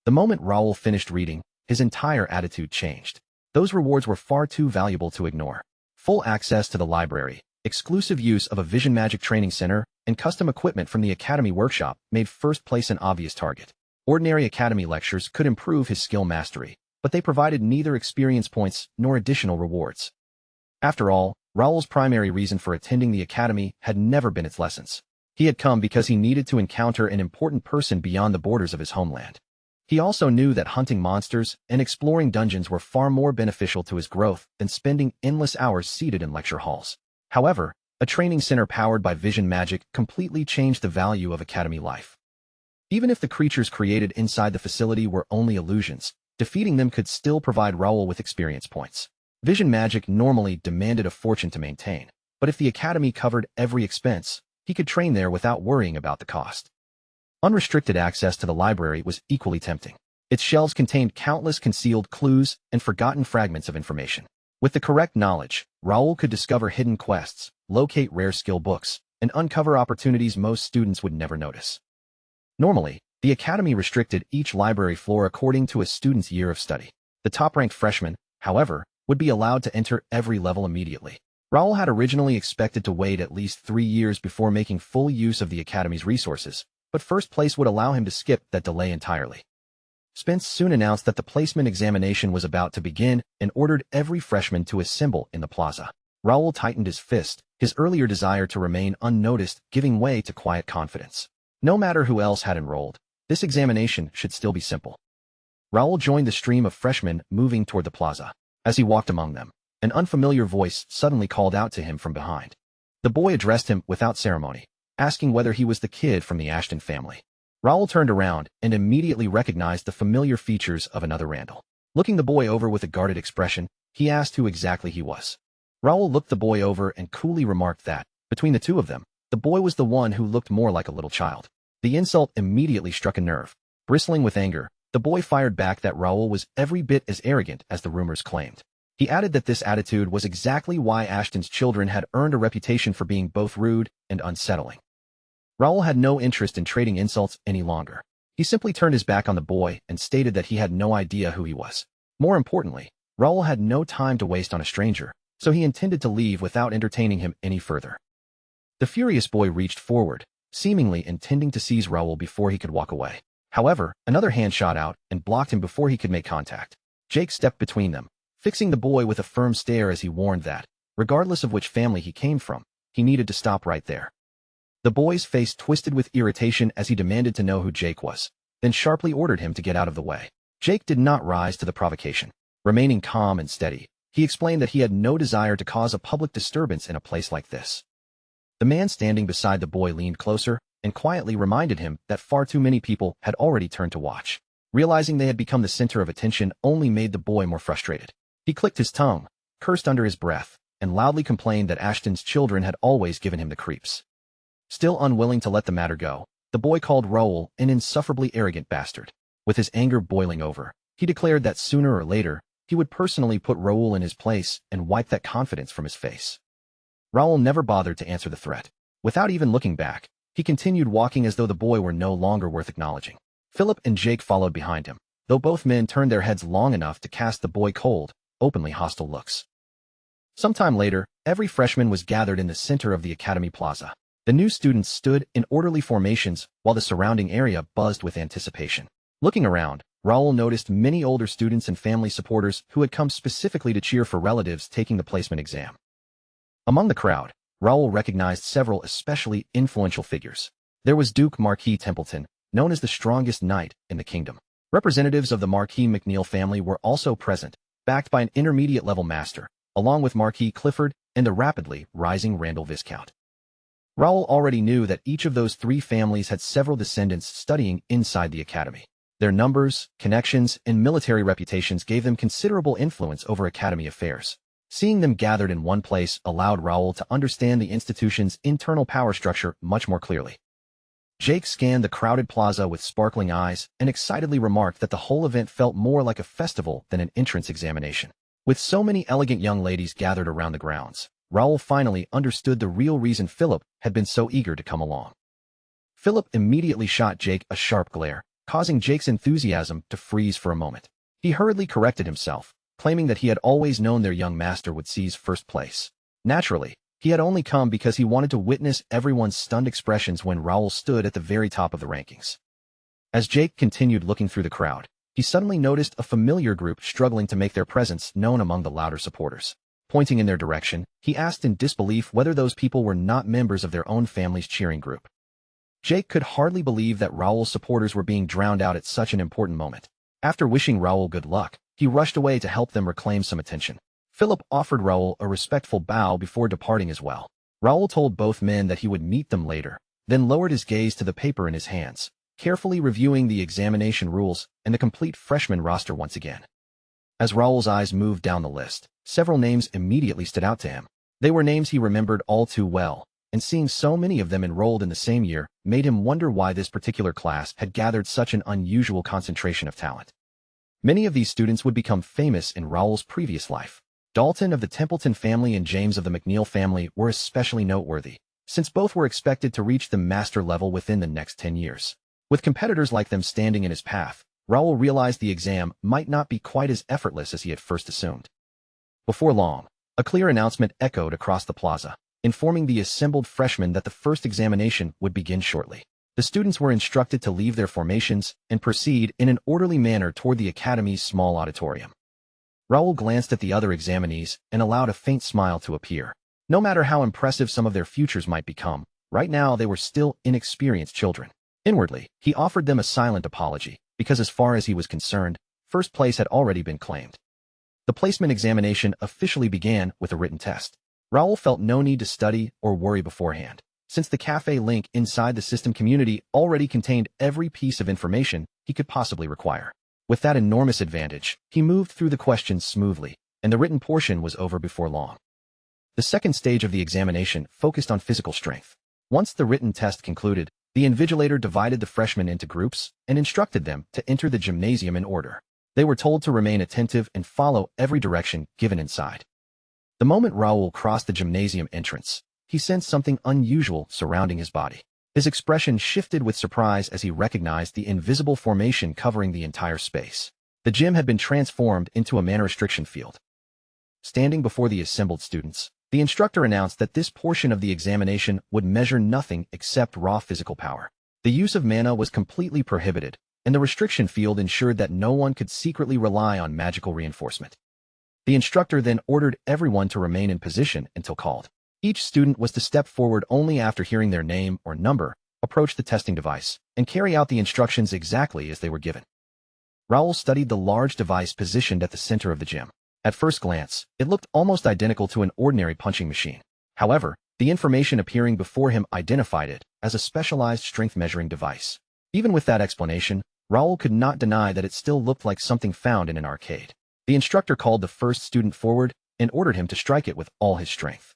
The moment Raoul finished reading, his entire attitude changed. Those rewards were far too valuable to ignore. Full access to the library, exclusive use of a vision magic training center, and custom equipment from the Academy Workshop made first place an obvious target. Ordinary Academy lectures could improve his skill mastery, but they provided neither experience points nor additional rewards. After all, Raoul's primary reason for attending the Academy had never been its lessons. He had come because he needed to encounter an important person beyond the borders of his homeland. He also knew that hunting monsters and exploring dungeons were far more beneficial to his growth than spending endless hours seated in lecture halls. However, a training center powered by vision magic completely changed the value of Academy life. Even if the creatures created inside the facility were only illusions, defeating them could still provide Raoul with experience points. Vision magic normally demanded a fortune to maintain, but if the Academy covered every expense, he could train there without worrying about the cost. Unrestricted access to the library was equally tempting. Its shelves contained countless concealed clues and forgotten fragments of information. With the correct knowledge, Raoul could discover hidden quests, locate rare skill books, and uncover opportunities most students would never notice. Normally, the Academy restricted each library floor according to a student's year of study. The top-ranked freshmen, however, would be allowed to enter every level immediately. Raoul had originally expected to wait at least 3 years before making full use of the Academy's resources, but first place would allow him to skip that delay entirely. Spence soon announced that the placement examination was about to begin and ordered every freshman to assemble in the plaza. Raoul tightened his fist, his earlier desire to remain unnoticed giving way to quiet confidence. No matter who else had enrolled, this examination should still be simple. Raoul joined the stream of freshmen moving toward the plaza. As he walked among them, an unfamiliar voice suddenly called out to him from behind. The boy addressed him without ceremony, asking whether he was the kid from the Ashton family. Raoul turned around and immediately recognized the familiar features of another Randall. Looking the boy over with a guarded expression, he asked who exactly he was. Raoul looked the boy over and coolly remarked that, between the two of them, the boy was the one who looked more like a little child. The insult immediately struck a nerve. Bristling with anger, the boy fired back that Raoul was every bit as arrogant as the rumors claimed. He added that this attitude was exactly why Ashton's children had earned a reputation for being both rude and unsettling. Raoul had no interest in trading insults any longer. He simply turned his back on the boy and stated that he had no idea who he was. More importantly, Raoul had no time to waste on a stranger, so he intended to leave without entertaining him any further. The furious boy reached forward, seemingly intending to seize Raoul before he could walk away. However, another hand shot out and blocked him before he could make contact. Jake stepped between them, fixing the boy with a firm stare as he warned that, regardless of which family he came from, he needed to stop right there. The boy's face twisted with irritation as he demanded to know who Jake was, then sharply ordered him to get out of the way. Jake did not rise to the provocation. Remaining calm and steady, he explained that he had no desire to cause a public disturbance in a place like this. The man standing beside the boy leaned closer and quietly reminded him that far too many people had already turned to watch. Realizing they had become the center of attention only made the boy more frustrated. He clicked his tongue, cursed under his breath, and loudly complained that Ashton's children had always given him the creeps. Still unwilling to let the matter go, the boy called Raoul an insufferably arrogant bastard. With his anger boiling over, he declared that sooner or later, he would personally put Raoul in his place and wipe that confidence from his face. Raoul never bothered to answer the threat. Without even looking back, he continued walking as though the boy were no longer worth acknowledging. Philip and Jake followed behind him, though both men turned their heads long enough to cast the boy cold, openly hostile looks. Sometime later, every freshman was gathered in the center of the academy plaza. The new students stood in orderly formations while the surrounding area buzzed with anticipation. Looking around, Raoul noticed many older students and family supporters who had come specifically to cheer for relatives taking the placement exam. Among the crowd, Raoul recognized several especially influential figures. There was Duke Marquis Templeton, known as the strongest knight in the kingdom. Representatives of the Marquis McNeil family were also present, backed by an intermediate-level master, along with Marquis Clifford and the rapidly rising Randall Viscount. Raoul already knew that each of those three families had several descendants studying inside the academy. Their numbers, connections, and military reputations gave them considerable influence over academy affairs. Seeing them gathered in one place allowed Raoul to understand the institution's internal power structure much more clearly. Jake scanned the crowded plaza with sparkling eyes and excitedly remarked that the whole event felt more like a festival than an entrance examination. With so many elegant young ladies gathered around the grounds, Raoul finally understood the real reason Philip had been so eager to come along. Philip immediately shot Jake a sharp glare, causing Jake's enthusiasm to freeze for a moment. He hurriedly corrected himself, claiming that he had always known their young master would seize first place. Naturally, he had only come because he wanted to witness everyone's stunned expressions when Raoul stood at the very top of the rankings. As Jake continued looking through the crowd, he suddenly noticed a familiar group struggling to make their presence known among the louder supporters. Pointing in their direction, he asked in disbelief whether those people were not members of their own family's cheering group. Jake could hardly believe that Raoul's supporters were being drowned out at such an important moment. After wishing Raoul good luck, he rushed away to help them reclaim some attention. Philip offered Raoul a respectful bow before departing as well. Raoul told both men that he would meet them later, then lowered his gaze to the paper in his hands, carefully reviewing the examination rules and the complete freshman roster once again. As Raoul's eyes moved down the list, several names immediately stood out to him. They were names he remembered all too well, and seeing so many of them enrolled in the same year made him wonder why this particular class had gathered such an unusual concentration of talent. Many of these students would become famous in Raoul's previous life. Dalton of the Templeton family and James of the McNeil family were especially noteworthy, since both were expected to reach the master level within the next 10 years. With competitors like them standing in his path, Raoul realized the exam might not be quite as effortless as he had first assumed. Before long, a clear announcement echoed across the plaza, informing the assembled freshmen that the first examination would begin shortly. The students were instructed to leave their formations and proceed in an orderly manner toward the academy's small auditorium. Raoul glanced at the other examinees and allowed a faint smile to appear. No matter how impressive some of their futures might become, right now they were still inexperienced children. Inwardly, he offered them a silent apology, because as far as he was concerned, first place had already been claimed. The placement examination officially began with a written test. Raoul felt no need to study or worry beforehand, since the cafe link inside the system community already contained every piece of information he could possibly require. With that enormous advantage, he moved through the questions smoothly, and the written portion was over before long. The second stage of the examination focused on physical strength. Once the written test concluded, the invigilator divided the freshmen into groups and instructed them to enter the gymnasium in order. They were told to remain attentive and follow every direction given inside. The moment Raoul crossed the gymnasium entrance, he sensed something unusual surrounding his body. His expression shifted with surprise as he recognized the invisible formation covering the entire space. The gym had been transformed into a mana restriction field. Standing before the assembled students, the instructor announced that this portion of the examination would measure nothing except raw physical power. The use of mana was completely prohibited, and the restriction field ensured that no one could secretly rely on magical reinforcement. The instructor then ordered everyone to remain in position until called. Each student was to step forward only after hearing their name or number, approach the testing device, and carry out the instructions exactly as they were given. Raoul studied the large device positioned at the center of the gym. At first glance, it looked almost identical to an ordinary punching machine. However, the information appearing before him identified it as a specialized strength measuring device. Even with that explanation, Raoul could not deny that it still looked like something found in an arcade. The instructor called the first student forward and ordered him to strike it with all his strength.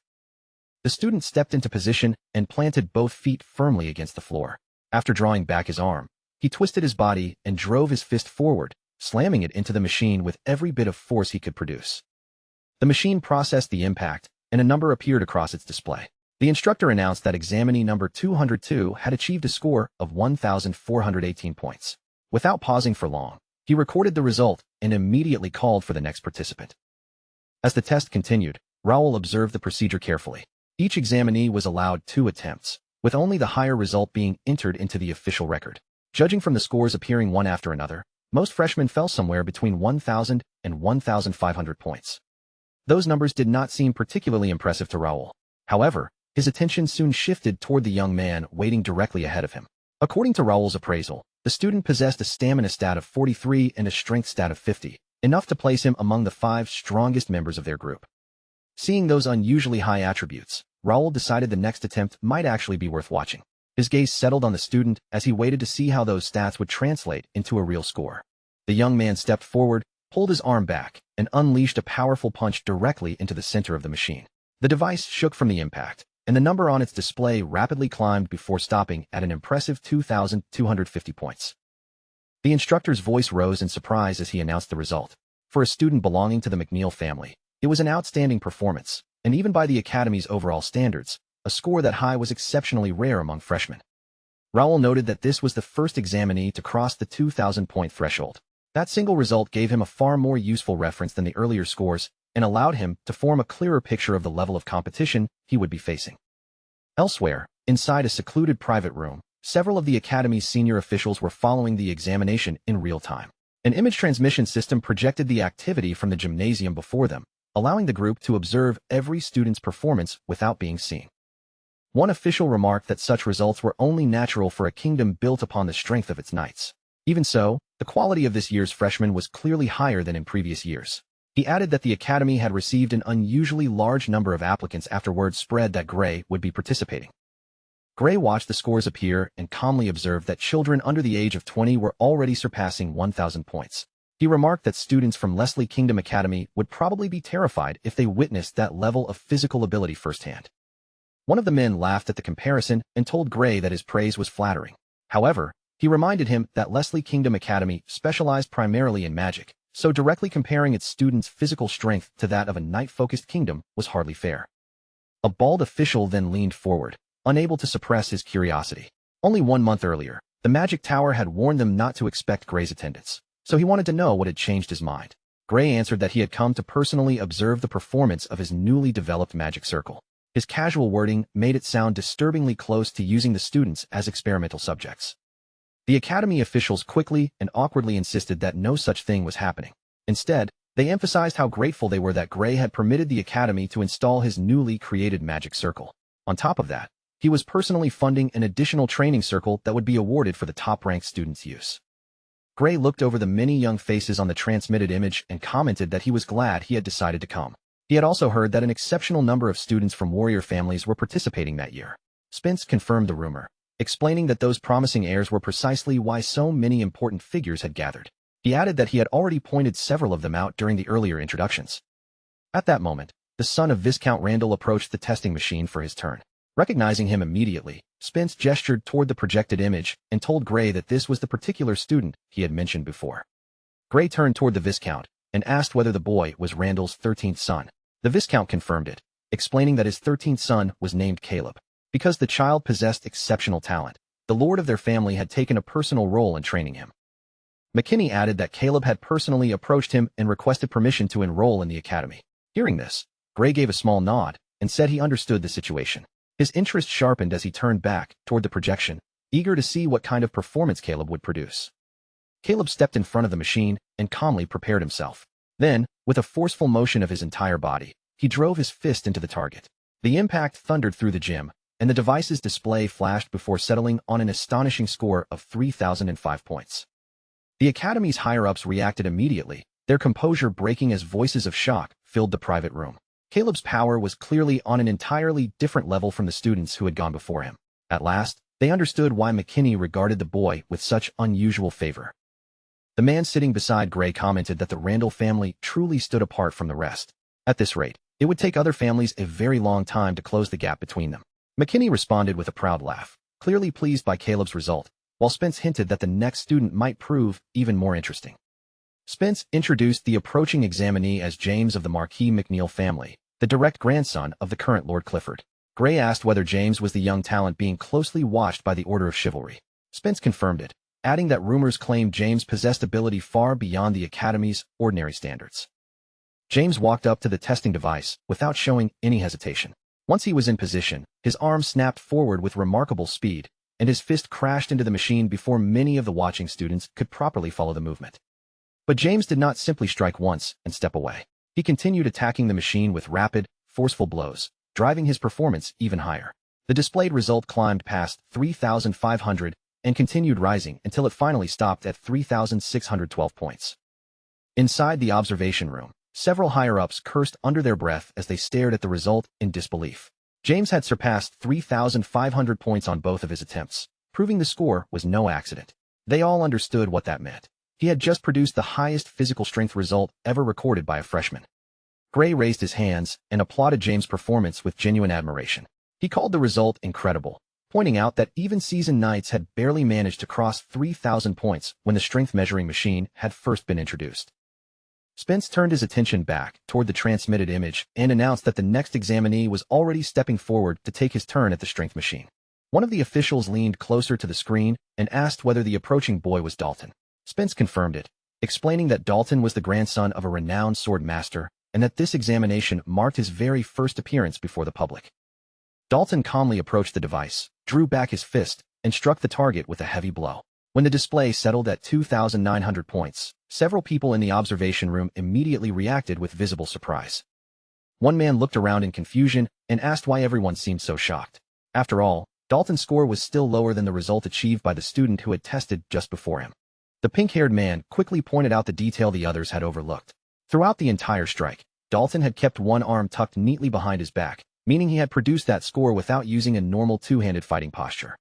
The student stepped into position and planted both feet firmly against the floor. After drawing back his arm, he twisted his body and drove his fist forward, slamming it into the machine with every bit of force he could produce. The machine processed the impact, and a number appeared across its display. The instructor announced that examinee number 202 had achieved a score of 1,418 points. Without pausing for long, he recorded the result and immediately called for the next participant. As the test continued, Raoul observed the procedure carefully. Each examinee was allowed 2 attempts, with only the higher result being entered into the official record. Judging from the scores appearing one after another, most freshmen fell somewhere between 1,000 and 1,500 points. Those numbers did not seem particularly impressive to Raoul. However, his attention soon shifted toward the young man waiting directly ahead of him. According to Raoul's appraisal, the student possessed a stamina stat of 43 and a strength stat of 50, enough to place him among the 5 strongest members of their group. Seeing those unusually high attributes, Raoul decided the next attempt might actually be worth watching. His gaze settled on the student as he waited to see how those stats would translate into a real score. The young man stepped forward, pulled his arm back, and unleashed a powerful punch directly into the center of the machine. The device shook from the impact, and the number on its display rapidly climbed before stopping at an impressive 2,250 points. The instructor's voice rose in surprise as he announced the result. For a student belonging to the McNeil family, it was an outstanding performance, and even by the Academy's overall standards, a score that high was exceptionally rare among freshmen. Raoul noted that this was the first examinee to cross the 2,000-point threshold. That single result gave him a far more useful reference than the earlier scores and allowed him to form a clearer picture of the level of competition he would be facing. Elsewhere, inside a secluded private room, several of the Academy's senior officials were following the examination in real time. An image transmission system projected the activity from the gymnasium before them, allowing the group to observe every student's performance without being seen. One official remarked that such results were only natural for a kingdom built upon the strength of its knights. Even so, the quality of this year's freshmen was clearly higher than in previous years. He added that the Academy had received an unusually large number of applicants after word spread that Gray would be participating. Gray watched the scores appear and calmly observed that children under the age of 20 were already surpassing 1,000 points. He remarked that students from Leslie Kingdom Academy would probably be terrified if they witnessed that level of physical ability firsthand. One of the men laughed at the comparison and told Gray that his praise was flattering. However, he reminded him that Leslie Kingdom Academy specialized primarily in magic, so directly comparing its students' physical strength to that of a knight-focused kingdom was hardly fair. A bald official then leaned forward, unable to suppress his curiosity. Only 1 month earlier, the Magic Tower had warned them not to expect Gray's attendance, so he wanted to know what had changed his mind. Gray answered that he had come to personally observe the performance of his newly developed magic circle. His casual wording made it sound disturbingly close to using the students as experimental subjects. The Academy officials quickly and awkwardly insisted that no such thing was happening. Instead, they emphasized how grateful they were that Gray had permitted the Academy to install his newly created magic circle. On top of that, he was personally funding an additional training circle that would be awarded for the top-ranked students' use. Gray looked over the many young faces on the transmitted image and commented that he was glad he had decided to come. He had also heard that an exceptional number of students from warrior families were participating that year. Spence confirmed the rumor, explaining that those promising heirs were precisely why so many important figures had gathered. He added that he had already pointed several of them out during the earlier introductions. At that moment, the son of Viscount Randall approached the testing machine for his turn. Recognizing him immediately, Spence gestured toward the projected image and told Gray that this was the particular student he had mentioned before. Gray turned toward the Viscount and asked whether the boy was Randall's 13th son. The Viscount confirmed it, explaining that his 13th son was named Caleb. Because the child possessed exceptional talent, the lord of their family had taken a personal role in training him. McKinney added that Caleb had personally approached him and requested permission to enroll in the academy. Hearing this, Gray gave a small nod and said he understood the situation. His interest sharpened as he turned back toward the projection, eager to see what kind of performance Caleb would produce. Caleb stepped in front of the machine and calmly prepared himself. Then, with a forceful motion of his entire body, he drove his fist into the target. The impact thundered through the gym, and the device's display flashed before settling on an astonishing score of 3,005 points. The Academy's higher-ups reacted immediately, their composure breaking as voices of shock filled the private room. Caleb's power was clearly on an entirely different level from the students who had gone before him. At last, they understood why McKinney regarded the boy with such unusual favor. The man sitting beside Gray commented that the Randall family truly stood apart from the rest. At this rate, it would take other families a very long time to close the gap between them. McKinney responded with a proud laugh, clearly pleased by Caleb's result, while Spence hinted that the next student might prove even more interesting. Spence introduced the approaching examinee as James of the Marquis McNeil family, the direct grandson of the current Lord Clifford. Gray asked whether James was the young talent being closely watched by the Order of Chivalry. Spence confirmed it, adding that rumors claimed James possessed ability far beyond the Academy's ordinary standards. James walked up to the testing device without showing any hesitation. Once he was in position, his arm snapped forward with remarkable speed, and his fist crashed into the machine before many of the watching students could properly follow the movement. But James did not simply strike once and step away. He continued attacking the machine with rapid, forceful blows, driving his performance even higher. The displayed result climbed past 3,500 and continued rising until it finally stopped at 3,612 points. Inside the observation room, several higher-ups cursed under their breath as they stared at the result in disbelief. James had surpassed 3,500 points on both of his attempts, proving the score was no accident. They all understood what that meant. He had just produced the highest physical strength result ever recorded by a freshman. Gray raised his hands and applauded James' performance with genuine admiration. He called the result incredible, pointing out that even seasoned knights had barely managed to cross 3,000 points when the strength measuring machine had first been introduced. Spence turned his attention back toward the transmitted image and announced that the next examinee was already stepping forward to take his turn at the strength machine. One of the officials leaned closer to the screen and asked whether the approaching boy was Dalton. Spence confirmed it, explaining that Dalton was the grandson of a renowned sword master and that this examination marked his very first appearance before the public. Dalton calmly approached the device, drew back his fist, and struck the target with a heavy blow. When the display settled at 2,900 points, several people in the observation room immediately reacted with visible surprise. One man looked around in confusion and asked why everyone seemed so shocked. After all, Dalton's score was still lower than the result achieved by the student who had tested just before him. The pink-haired man quickly pointed out the detail the others had overlooked. Throughout the entire strike, Dalton had kept one arm tucked neatly behind his back, meaning he had produced that score without using a normal two-handed fighting posture.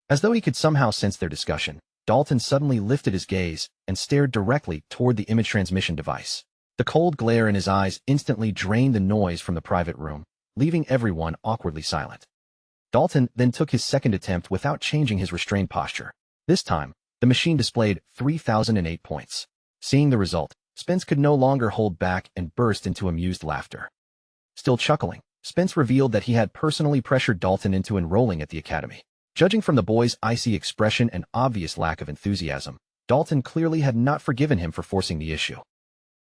As though he could somehow sense their discussion, Dalton suddenly lifted his gaze and stared directly toward the image transmission device. The cold glare in his eyes instantly drained the noise from the private room, leaving everyone awkwardly silent. Dalton then took his second attempt without changing his restrained posture. This time, the machine displayed 3,008 points. Seeing the result, Spence could no longer hold back and burst into amused laughter. Still chuckling, Spence revealed that he had personally pressured Dalton into enrolling at the academy. Judging from the boy's icy expression and obvious lack of enthusiasm, Dalton clearly had not forgiven him for forcing the issue.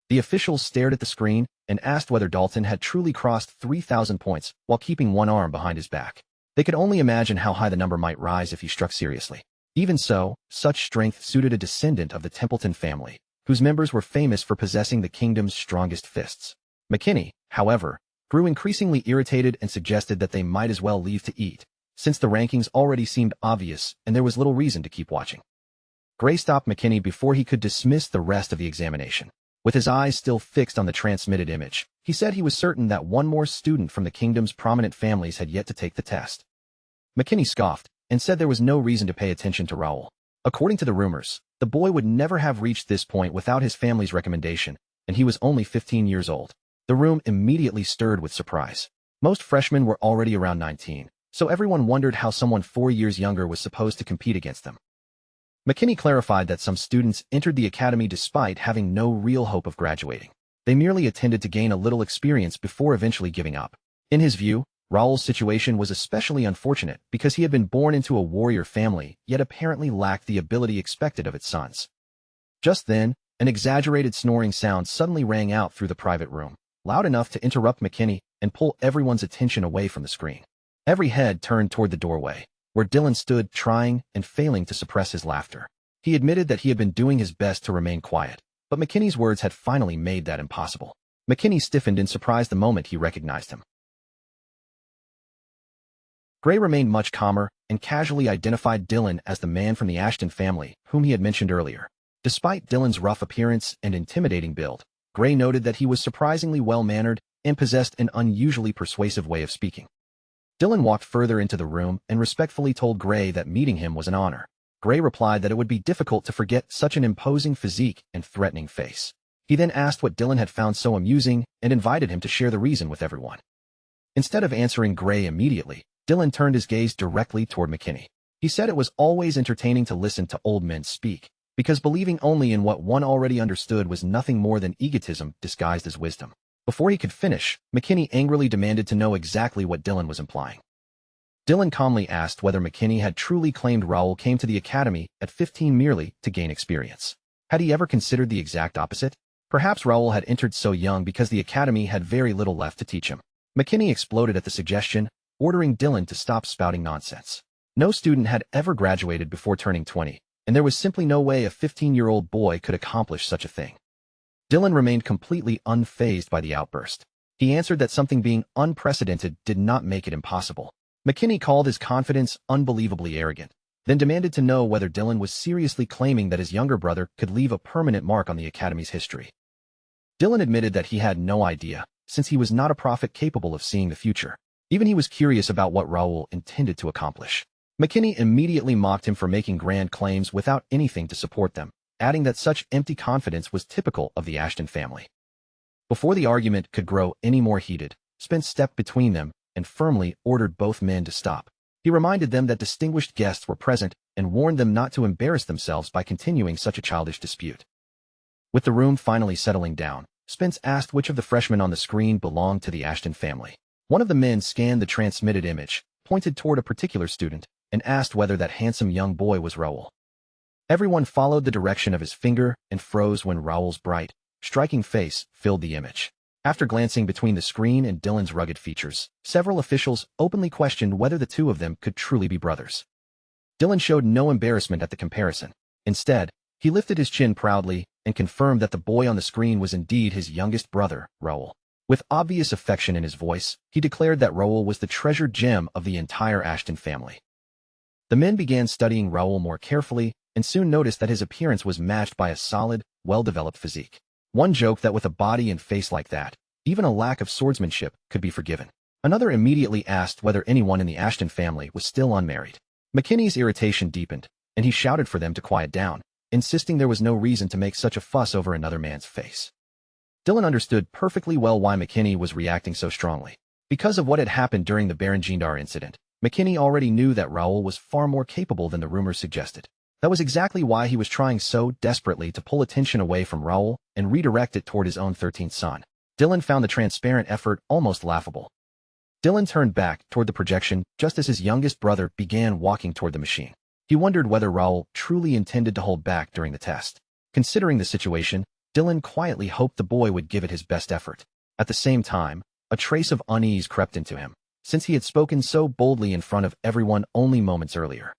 The officials stared at the screen and asked whether Dalton had truly crossed 3,000 points while keeping one arm behind his back. They could only imagine how high the number might rise if he struck seriously. Even so, such strength suited a descendant of the Templeton family, whose members were famous for possessing the kingdom's strongest fists. McKinney, however, grew increasingly irritated and suggested that they might as well leave to eat, since the rankings already seemed obvious and there was little reason to keep watching. Gray stopped McKinney before he could dismiss the rest of the examination. With his eyes still fixed on the transmitted image, he said he was certain that one more student from the kingdom's prominent families had yet to take the test. McKinney scoffed and said there was no reason to pay attention to Raoul. According to the rumors, the boy would never have reached this point without his family's recommendation, and he was only 15 years old. The room immediately stirred with surprise. Most freshmen were already around 19, so everyone wondered how someone 4 years younger was supposed to compete against them. McKinney clarified that some students entered the academy despite having no real hope of graduating. They merely attended to gain a little experience before eventually giving up. In his view, Raul's situation was especially unfortunate because he had been born into a warrior family, yet apparently lacked the ability expected of its sons. Just then, an exaggerated snoring sound suddenly rang out through the private room, loud enough to interrupt McKinney and pull everyone's attention away from the screen. Every head turned toward the doorway, where Dylan stood trying and failing to suppress his laughter. He admitted that he had been doing his best to remain quiet, but McKinney's words had finally made that impossible. McKinney stiffened in surprise the moment he recognized him. Gray remained much calmer and casually identified Dylan as the man from the Ashton family, whom he had mentioned earlier. Despite Dylan's rough appearance and intimidating build, Gray noted that he was surprisingly well-mannered and possessed an unusually persuasive way of speaking. Dylan walked further into the room and respectfully told Gray that meeting him was an honor. Gray replied that it would be difficult to forget such an imposing physique and threatening face. He then asked what Dylan had found so amusing and invited him to share the reason with everyone. Instead of answering Gray immediately, Dylan turned his gaze directly toward McKinney. He said it was always entertaining to listen to old men speak, because believing only in what one already understood was nothing more than egotism disguised as wisdom. Before he could finish, McKinney angrily demanded to know exactly what Dylan was implying. Dylan calmly asked whether McKinney had truly claimed Raul came to the academy at 15 merely to gain experience. Had he ever considered the exact opposite? Perhaps Raul had entered so young because the academy had very little left to teach him. McKinney exploded at the suggestion, ordering Dylan to stop spouting nonsense. No student had ever graduated before turning 20, and there was simply no way a 15-year-old boy could accomplish such a thing. Dylan remained completely unfazed by the outburst. He answered that something being unprecedented did not make it impossible. McKinney called his confidence unbelievably arrogant, then demanded to know whether Dylan was seriously claiming that his younger brother could leave a permanent mark on the academy's history. Dylan admitted that he had no idea, since he was not a prophet capable of seeing the future. Even he was curious about what Raul intended to accomplish. McKinney immediately mocked him for making grand claims without anything to support them, adding that such empty confidence was typical of the Ashton family. Before the argument could grow any more heated, Spence stepped between them and firmly ordered both men to stop. He reminded them that distinguished guests were present and warned them not to embarrass themselves by continuing such a childish dispute. With the room finally settling down, Spence asked which of the freshmen on the screen belonged to the Ashton family. One of the men scanned the transmitted image, pointed toward a particular student, and asked whether that handsome young boy was Raul. Everyone followed the direction of his finger and froze when Raul's bright, striking face filled the image. After glancing between the screen and Dylan's rugged features, several officials openly questioned whether the two of them could truly be brothers. Dylan showed no embarrassment at the comparison. Instead, he lifted his chin proudly and confirmed that the boy on the screen was indeed his youngest brother, Raul. With obvious affection in his voice, he declared that Raul was the treasured gem of the entire Ashton family. The men began studying Raul more carefully and soon noticed that his appearance was matched by a solid, well-developed physique. One joked that with a body and face like that, even a lack of swordsmanship could be forgiven. Another immediately asked whether anyone in the Ashton family was still unmarried. McKinney's irritation deepened, and he shouted for them to quiet down, insisting there was no reason to make such a fuss over another man's face. Dylan understood perfectly well why McKinney was reacting so strongly. Because of what had happened during the Berenjindar incident, McKinney already knew that Raul was far more capable than the rumors suggested. That was exactly why he was trying so desperately to pull attention away from Raul and redirect it toward his own 13th son. Dylan found the transparent effort almost laughable. Dylan turned back toward the projection just as his youngest brother began walking toward the machine. He wondered whether Raul truly intended to hold back during the test. Considering the situation, Dylan quietly hoped the boy would give it his best effort. At the same time, a trace of unease crept into him, since he had spoken so boldly in front of everyone only moments earlier.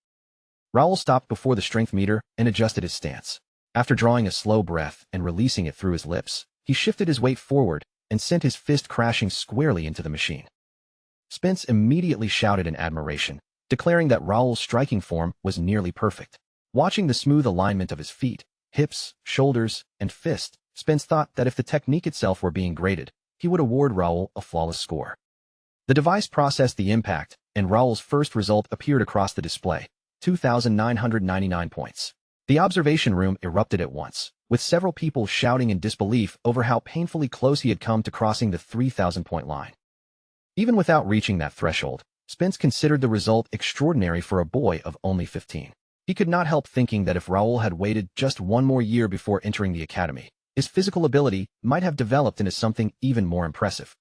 Raul stopped before the strength meter and adjusted his stance. After drawing a slow breath and releasing it through his lips, he shifted his weight forward and sent his fist crashing squarely into the machine. Spence immediately shouted in admiration, declaring that Raul's striking form was nearly perfect. Watching the smooth alignment of his feet, hips, shoulders, and fist, Spence thought that if the technique itself were being graded, he would award Raul a flawless score. The device processed the impact, and Raul's first result appeared across the display, 2,999 points. The observation room erupted at once, with several people shouting in disbelief over how painfully close he had come to crossing the 3,000-point line. Even without reaching that threshold, Spence considered the result extraordinary for a boy of only 15. He could not help thinking that if Raoul had waited just one more year before entering the academy, his physical ability might have developed into something even more impressive.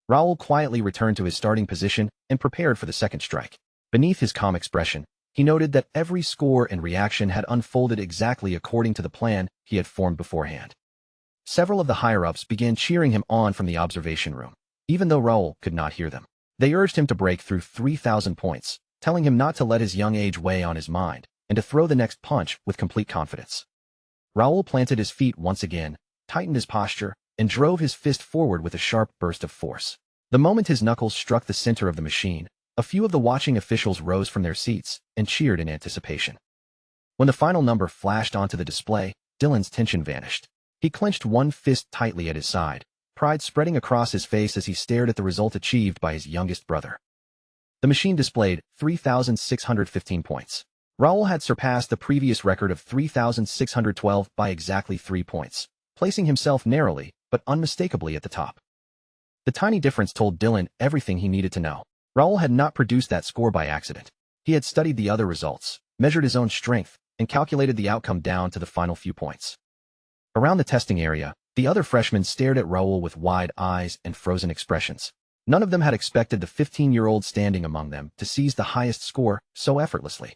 Raoul quietly returned to his starting position and prepared for the second strike. Beneath his calm expression, he noted that every score and reaction had unfolded exactly according to the plan he had formed beforehand. Several of the higher-ups began cheering him on from the observation room, even though Raoul could not hear them. They urged him to break through 3,000 points, telling him not to let his young age weigh on his mind, and to throw the next punch with complete confidence. Raoul planted his feet once again, tightened his posture, and drove his fist forward with a sharp burst of force. The moment his knuckles struck the center of the machine, a few of the watching officials rose from their seats and cheered in anticipation. When the final number flashed onto the display, Dylan's tension vanished. He clenched one fist tightly at his side, pride spreading across his face as he stared at the result achieved by his youngest brother. The machine displayed 3,615 points. Raoul had surpassed the previous record of 3,612 by exactly 3 points, placing himself narrowly but unmistakably at the top. The tiny difference told Dylan everything he needed to know. Raoul had not produced that score by accident. He had studied the other results, measured his own strength, and calculated the outcome down to the final few points. Around the testing area, the other freshmen stared at Raoul with wide eyes and frozen expressions. None of them had expected the 15-year-old standing among them to seize the highest score so effortlessly.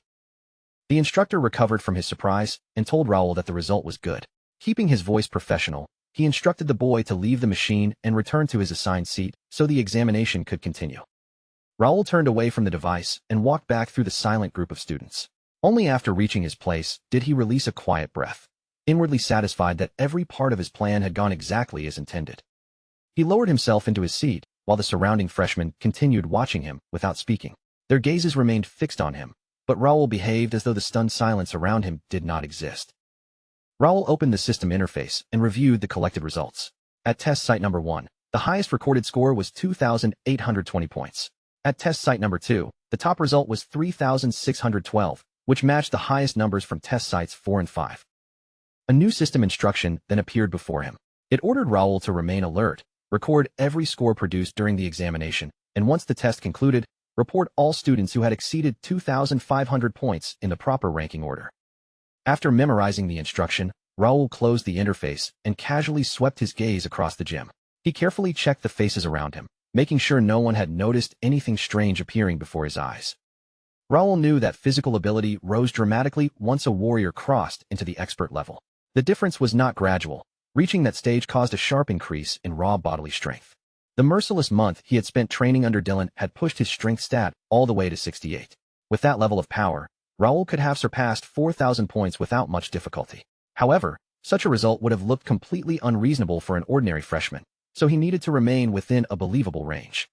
The instructor recovered from his surprise and told Raoul that the result was good. Keeping his voice professional, he instructed the boy to leave the machine and return to his assigned seat so the examination could continue. Raoul turned away from the device and walked back through the silent group of students. Only after reaching his place did he release a quiet breath, inwardly satisfied that every part of his plan had gone exactly as intended. He lowered himself into his seat, while the surrounding freshmen continued watching him without speaking. Their gazes remained fixed on him, but Raoul behaved as though the stunned silence around him did not exist. Raoul opened the system interface and reviewed the collected results. At test site number 1, the highest recorded score was 2,820 points. At test site number 2, the top result was 3,612, which matched the highest numbers from test sites 4 and 5. A new system instruction then appeared before him. It ordered Raoul to remain alert, record every score produced during the examination, and once the test concluded, report all students who had exceeded 2,500 points in the proper ranking order. After memorizing the instruction, Raoul closed the interface and casually swept his gaze across the gym. He carefully checked the faces around him, making sure no one had noticed anything strange appearing before his eyes. Raoul knew that physical ability rose dramatically once a warrior crossed into the expert level. The difference was not gradual. Reaching that stage caused a sharp increase in raw bodily strength. The merciless month he had spent training under Dylan had pushed his strength stat all the way to 68. With that level of power, Raoul could have surpassed 4,000 points without much difficulty. However, such a result would have looked completely unreasonable for an ordinary freshman, so he needed to remain within a believable range.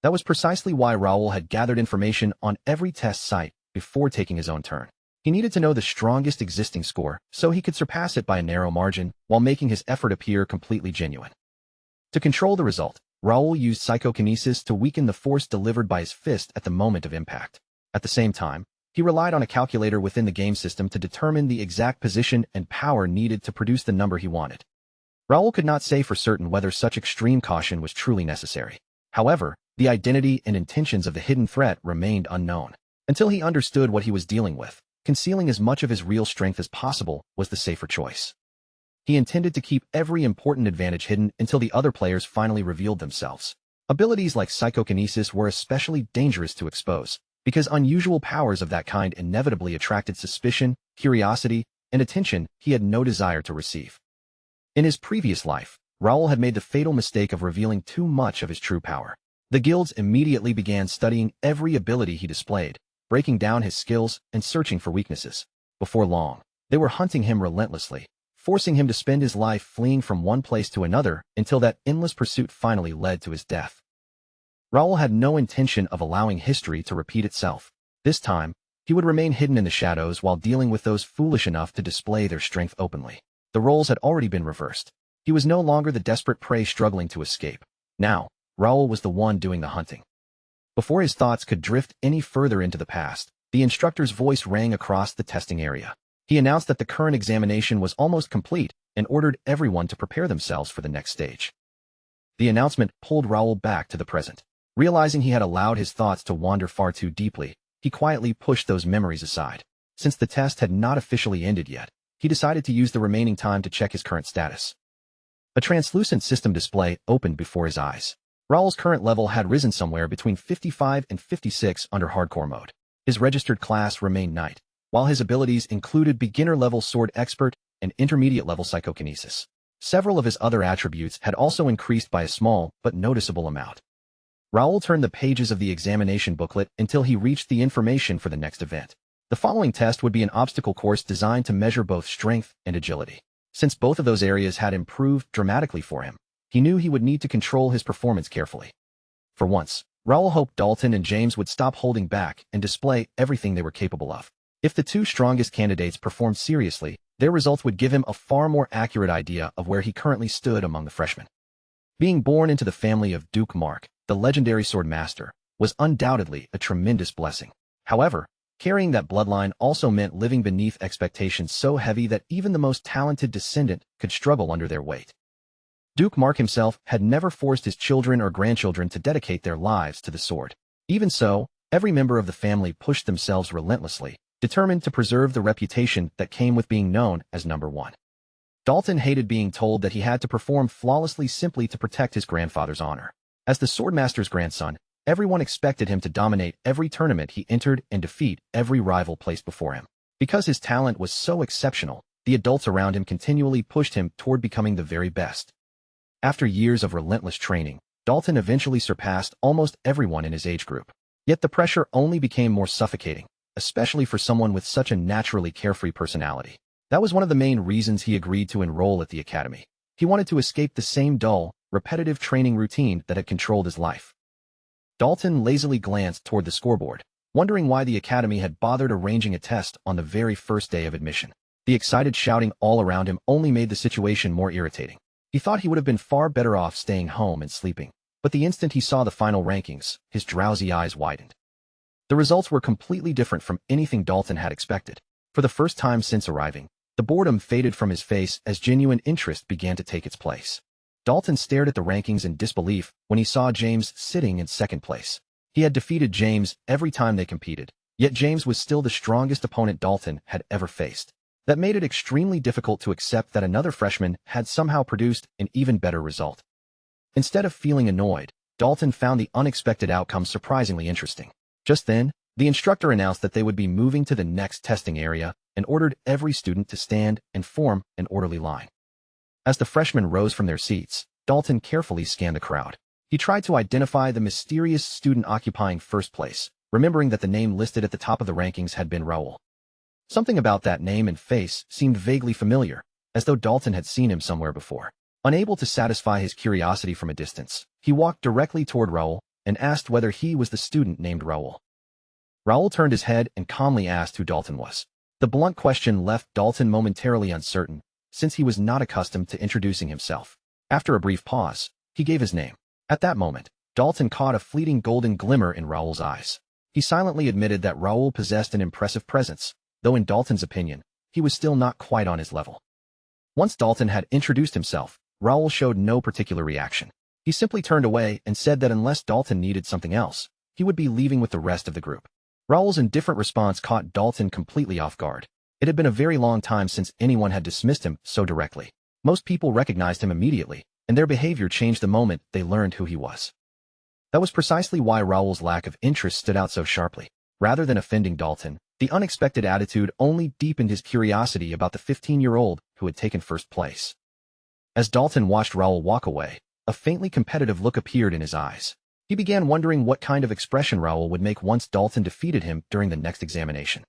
That was precisely why Raoul had gathered information on every test site before taking his own turn. He needed to know the strongest existing score so he could surpass it by a narrow margin while making his effort appear completely genuine. To control the result, Raoul used psychokinesis to weaken the force delivered by his fist at the moment of impact. At the same time, he relied on a calculator within the game system to determine the exact position and power needed to produce the number he wanted. Raoul could not say for certain whether such extreme caution was truly necessary. However, the identity and intentions of the hidden threat remained unknown. Until he understood what he was dealing with, concealing as much of his real strength as possible was the safer choice. He intended to keep every important advantage hidden until the other players finally revealed themselves. Abilities like psychokinesis were especially dangerous to expose, because unusual powers of that kind inevitably attracted suspicion, curiosity, and attention he had no desire to receive. In his previous life, Raoul had made the fatal mistake of revealing too much of his true power. The guilds immediately began studying every ability he displayed, breaking down his skills and searching for weaknesses. Before long, they were hunting him relentlessly, forcing him to spend his life fleeing from one place to another until that endless pursuit finally led to his death. Raoul had no intention of allowing history to repeat itself. This time, he would remain hidden in the shadows while dealing with those foolish enough to display their strength openly. The roles had already been reversed. He was no longer the desperate prey struggling to escape. Now, Raoul was the one doing the hunting. Before his thoughts could drift any further into the past, the instructor's voice rang across the testing area. He announced that the current examination was almost complete and ordered everyone to prepare themselves for the next stage. The announcement pulled Raoul back to the present. Realizing he had allowed his thoughts to wander far too deeply, he quietly pushed those memories aside. Since the test had not officially ended yet, he decided to use the remaining time to check his current status. A translucent system display opened before his eyes. Raoul's current level had risen somewhere between 55 and 56 under hardcore mode. His registered class remained Knight, while his abilities included beginner-level sword expert and intermediate-level psychokinesis. Several of his other attributes had also increased by a small but noticeable amount. Raoul turned the pages of the examination booklet until he reached the information for the next event. The following test would be an obstacle course designed to measure both strength and agility. Since both of those areas had improved dramatically for him, he knew he would need to control his performance carefully. For once, Raoul hoped Dalton and James would stop holding back and display everything they were capable of. If the two strongest candidates performed seriously, their results would give him a far more accurate idea of where he currently stood among the freshmen. Being born into the family of Duke Mark, the legendary sword master, was undoubtedly a tremendous blessing. However, carrying that bloodline also meant living beneath expectations so heavy that even the most talented descendant could struggle under their weight. Duke Mark himself had never forced his children or grandchildren to dedicate their lives to the sword. Even so, every member of the family pushed themselves relentlessly, determined to preserve the reputation that came with being known as number one. Dalton hated being told that he had to perform flawlessly simply to protect his grandfather's honor. As the swordmaster's grandson, everyone expected him to dominate every tournament he entered and defeat every rival placed before him. Because his talent was so exceptional, the adults around him continually pushed him toward becoming the very best. After years of relentless training, Dalton eventually surpassed almost everyone in his age group. Yet the pressure only became more suffocating, especially for someone with such a naturally carefree personality. That was one of the main reasons he agreed to enroll at the academy. He wanted to escape the same dull, repetitive training routine that had controlled his life. Dalton lazily glanced toward the scoreboard, wondering why the academy had bothered arranging a test on the very first day of admission. The excited shouting all around him only made the situation more irritating. He thought he would have been far better off staying home and sleeping, but the instant he saw the final rankings, his drowsy eyes widened. The results were completely different from anything Dalton had expected. For the first time since arriving, the boredom faded from his face as genuine interest began to take its place. Dalton stared at the rankings in disbelief when he saw James sitting in second place. He had defeated James every time they competed, yet James was still the strongest opponent Dalton had ever faced. That made it extremely difficult to accept that another freshman had somehow produced an even better result. Instead of feeling annoyed, Dalton found the unexpected outcome surprisingly interesting. Just then, the instructor announced that they would be moving to the next testing area and ordered every student to stand and form an orderly line. As the freshmen rose from their seats, Dalton carefully scanned the crowd. He tried to identify the mysterious student occupying first place, remembering that the name listed at the top of the rankings had been Raoul. Something about that name and face seemed vaguely familiar, as though Dalton had seen him somewhere before. Unable to satisfy his curiosity from a distance, he walked directly toward Raoul and asked whether he was the student named Raoul. Raoul turned his head and calmly asked who Dalton was. The blunt question left Dalton momentarily uncertain, since he was not accustomed to introducing himself. After a brief pause, he gave his name. At that moment, Dalton caught a fleeting golden glimmer in Raoul's eyes. He silently admitted that Raoul possessed an impressive presence, though in Dalton's opinion, he was still not quite on his level. Once Dalton had introduced himself, Raoul showed no particular reaction. He simply turned away and said that unless Dalton needed something else, he would be leaving with the rest of the group. Raoul's indifferent response caught Dalton completely off guard. It had been a very long time since anyone had dismissed him so directly. Most people recognized him immediately, and their behavior changed the moment they learned who he was. That was precisely why Raoul's lack of interest stood out so sharply. Rather than offending Dalton, the unexpected attitude only deepened his curiosity about the 15-year-old who had taken first place. As Dalton watched Raoul walk away, a faintly competitive look appeared in his eyes. He began wondering what kind of expression Raoul would make once Dalton defeated him during the next examination.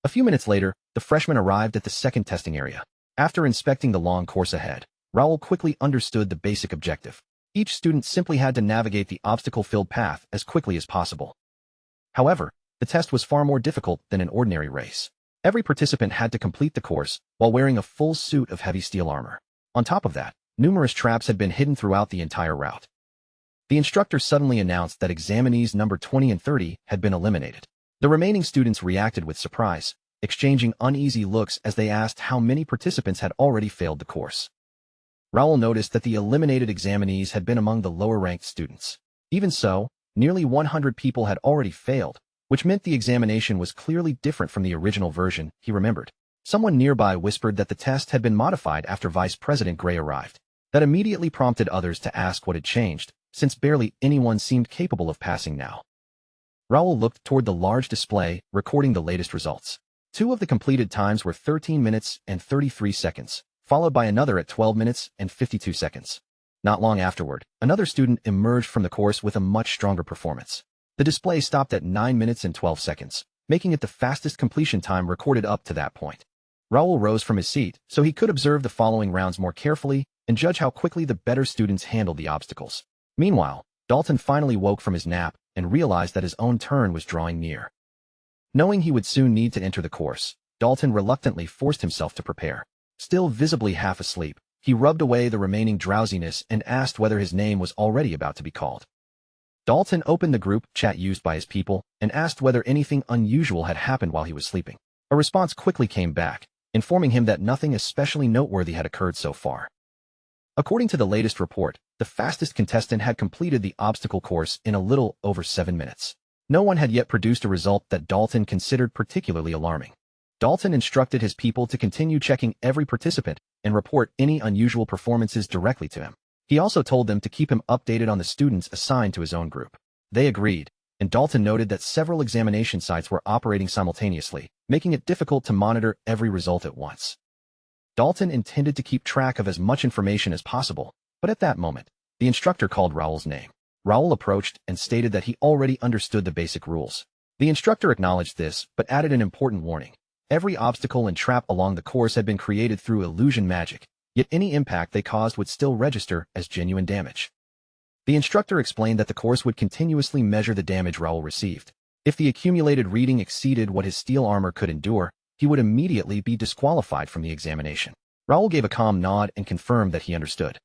A few minutes later, the freshmen arrived at the second testing area. After inspecting the long course ahead, Raoul quickly understood the basic objective. Each student simply had to navigate the obstacle-filled path as quickly as possible. However, the test was far more difficult than an ordinary race. Every participant had to complete the course while wearing a full suit of heavy steel armor. On top of that, numerous traps had been hidden throughout the entire route. The instructor suddenly announced that examinees number 20 and 30 had been eliminated. The remaining students reacted with surprise, exchanging uneasy looks as they asked how many participants had already failed the course. Raoul noticed that the eliminated examinees had been among the lower-ranked students. Even so, nearly 100 people had already failed, which meant the examination was clearly different from the original version, he remembered. Someone nearby whispered that the test had been modified after Vice President Gray arrived. That immediately prompted others to ask what had changed, since barely anyone seemed capable of passing now. Raoul looked toward the large display, recording the latest results. 2 of the completed times were 13 minutes and 33 seconds, followed by another at 12 minutes and 52 seconds. Not long afterward, another student emerged from the course with a much stronger performance. The display stopped at 9 minutes and 12 seconds, making it the fastest completion time recorded up to that point. Raoul rose from his seat so he could observe the following rounds more carefully and judge how quickly the better students handled the obstacles. Meanwhile, Dalton finally woke from his nap and realized that his own turn was drawing near. Knowing he would soon need to enter the course, Dalton reluctantly forced himself to prepare. Still visibly half asleep, he rubbed away the remaining drowsiness and asked whether his name was already about to be called. Dalton opened the group chat used by his people and asked whether anything unusual had happened while he was sleeping. A response quickly came back, informing him that nothing especially noteworthy had occurred so far. According to the latest report, the fastest contestant had completed the obstacle course in a little over 7 minutes. No one had yet produced a result that Dalton considered particularly alarming. Dalton instructed his people to continue checking every participant and report any unusual performances directly to him. He also told them to keep him updated on the students assigned to his own group. They agreed, and Dalton noted that several examination sites were operating simultaneously, making it difficult to monitor every result at once. Dalton intended to keep track of as much information as possible, but at that moment, the instructor called Raoul's name. Raoul approached and stated that he already understood the basic rules. The instructor acknowledged this, but added an important warning. Every obstacle and trap along the course had been created through illusion magic, yet any impact they caused would still register as genuine damage. The instructor explained that the course would continuously measure the damage Raoul received. If the accumulated reading exceeded what his steel armor could endure, he would immediately be disqualified from the examination. Raoul gave a calm nod and confirmed that he understood.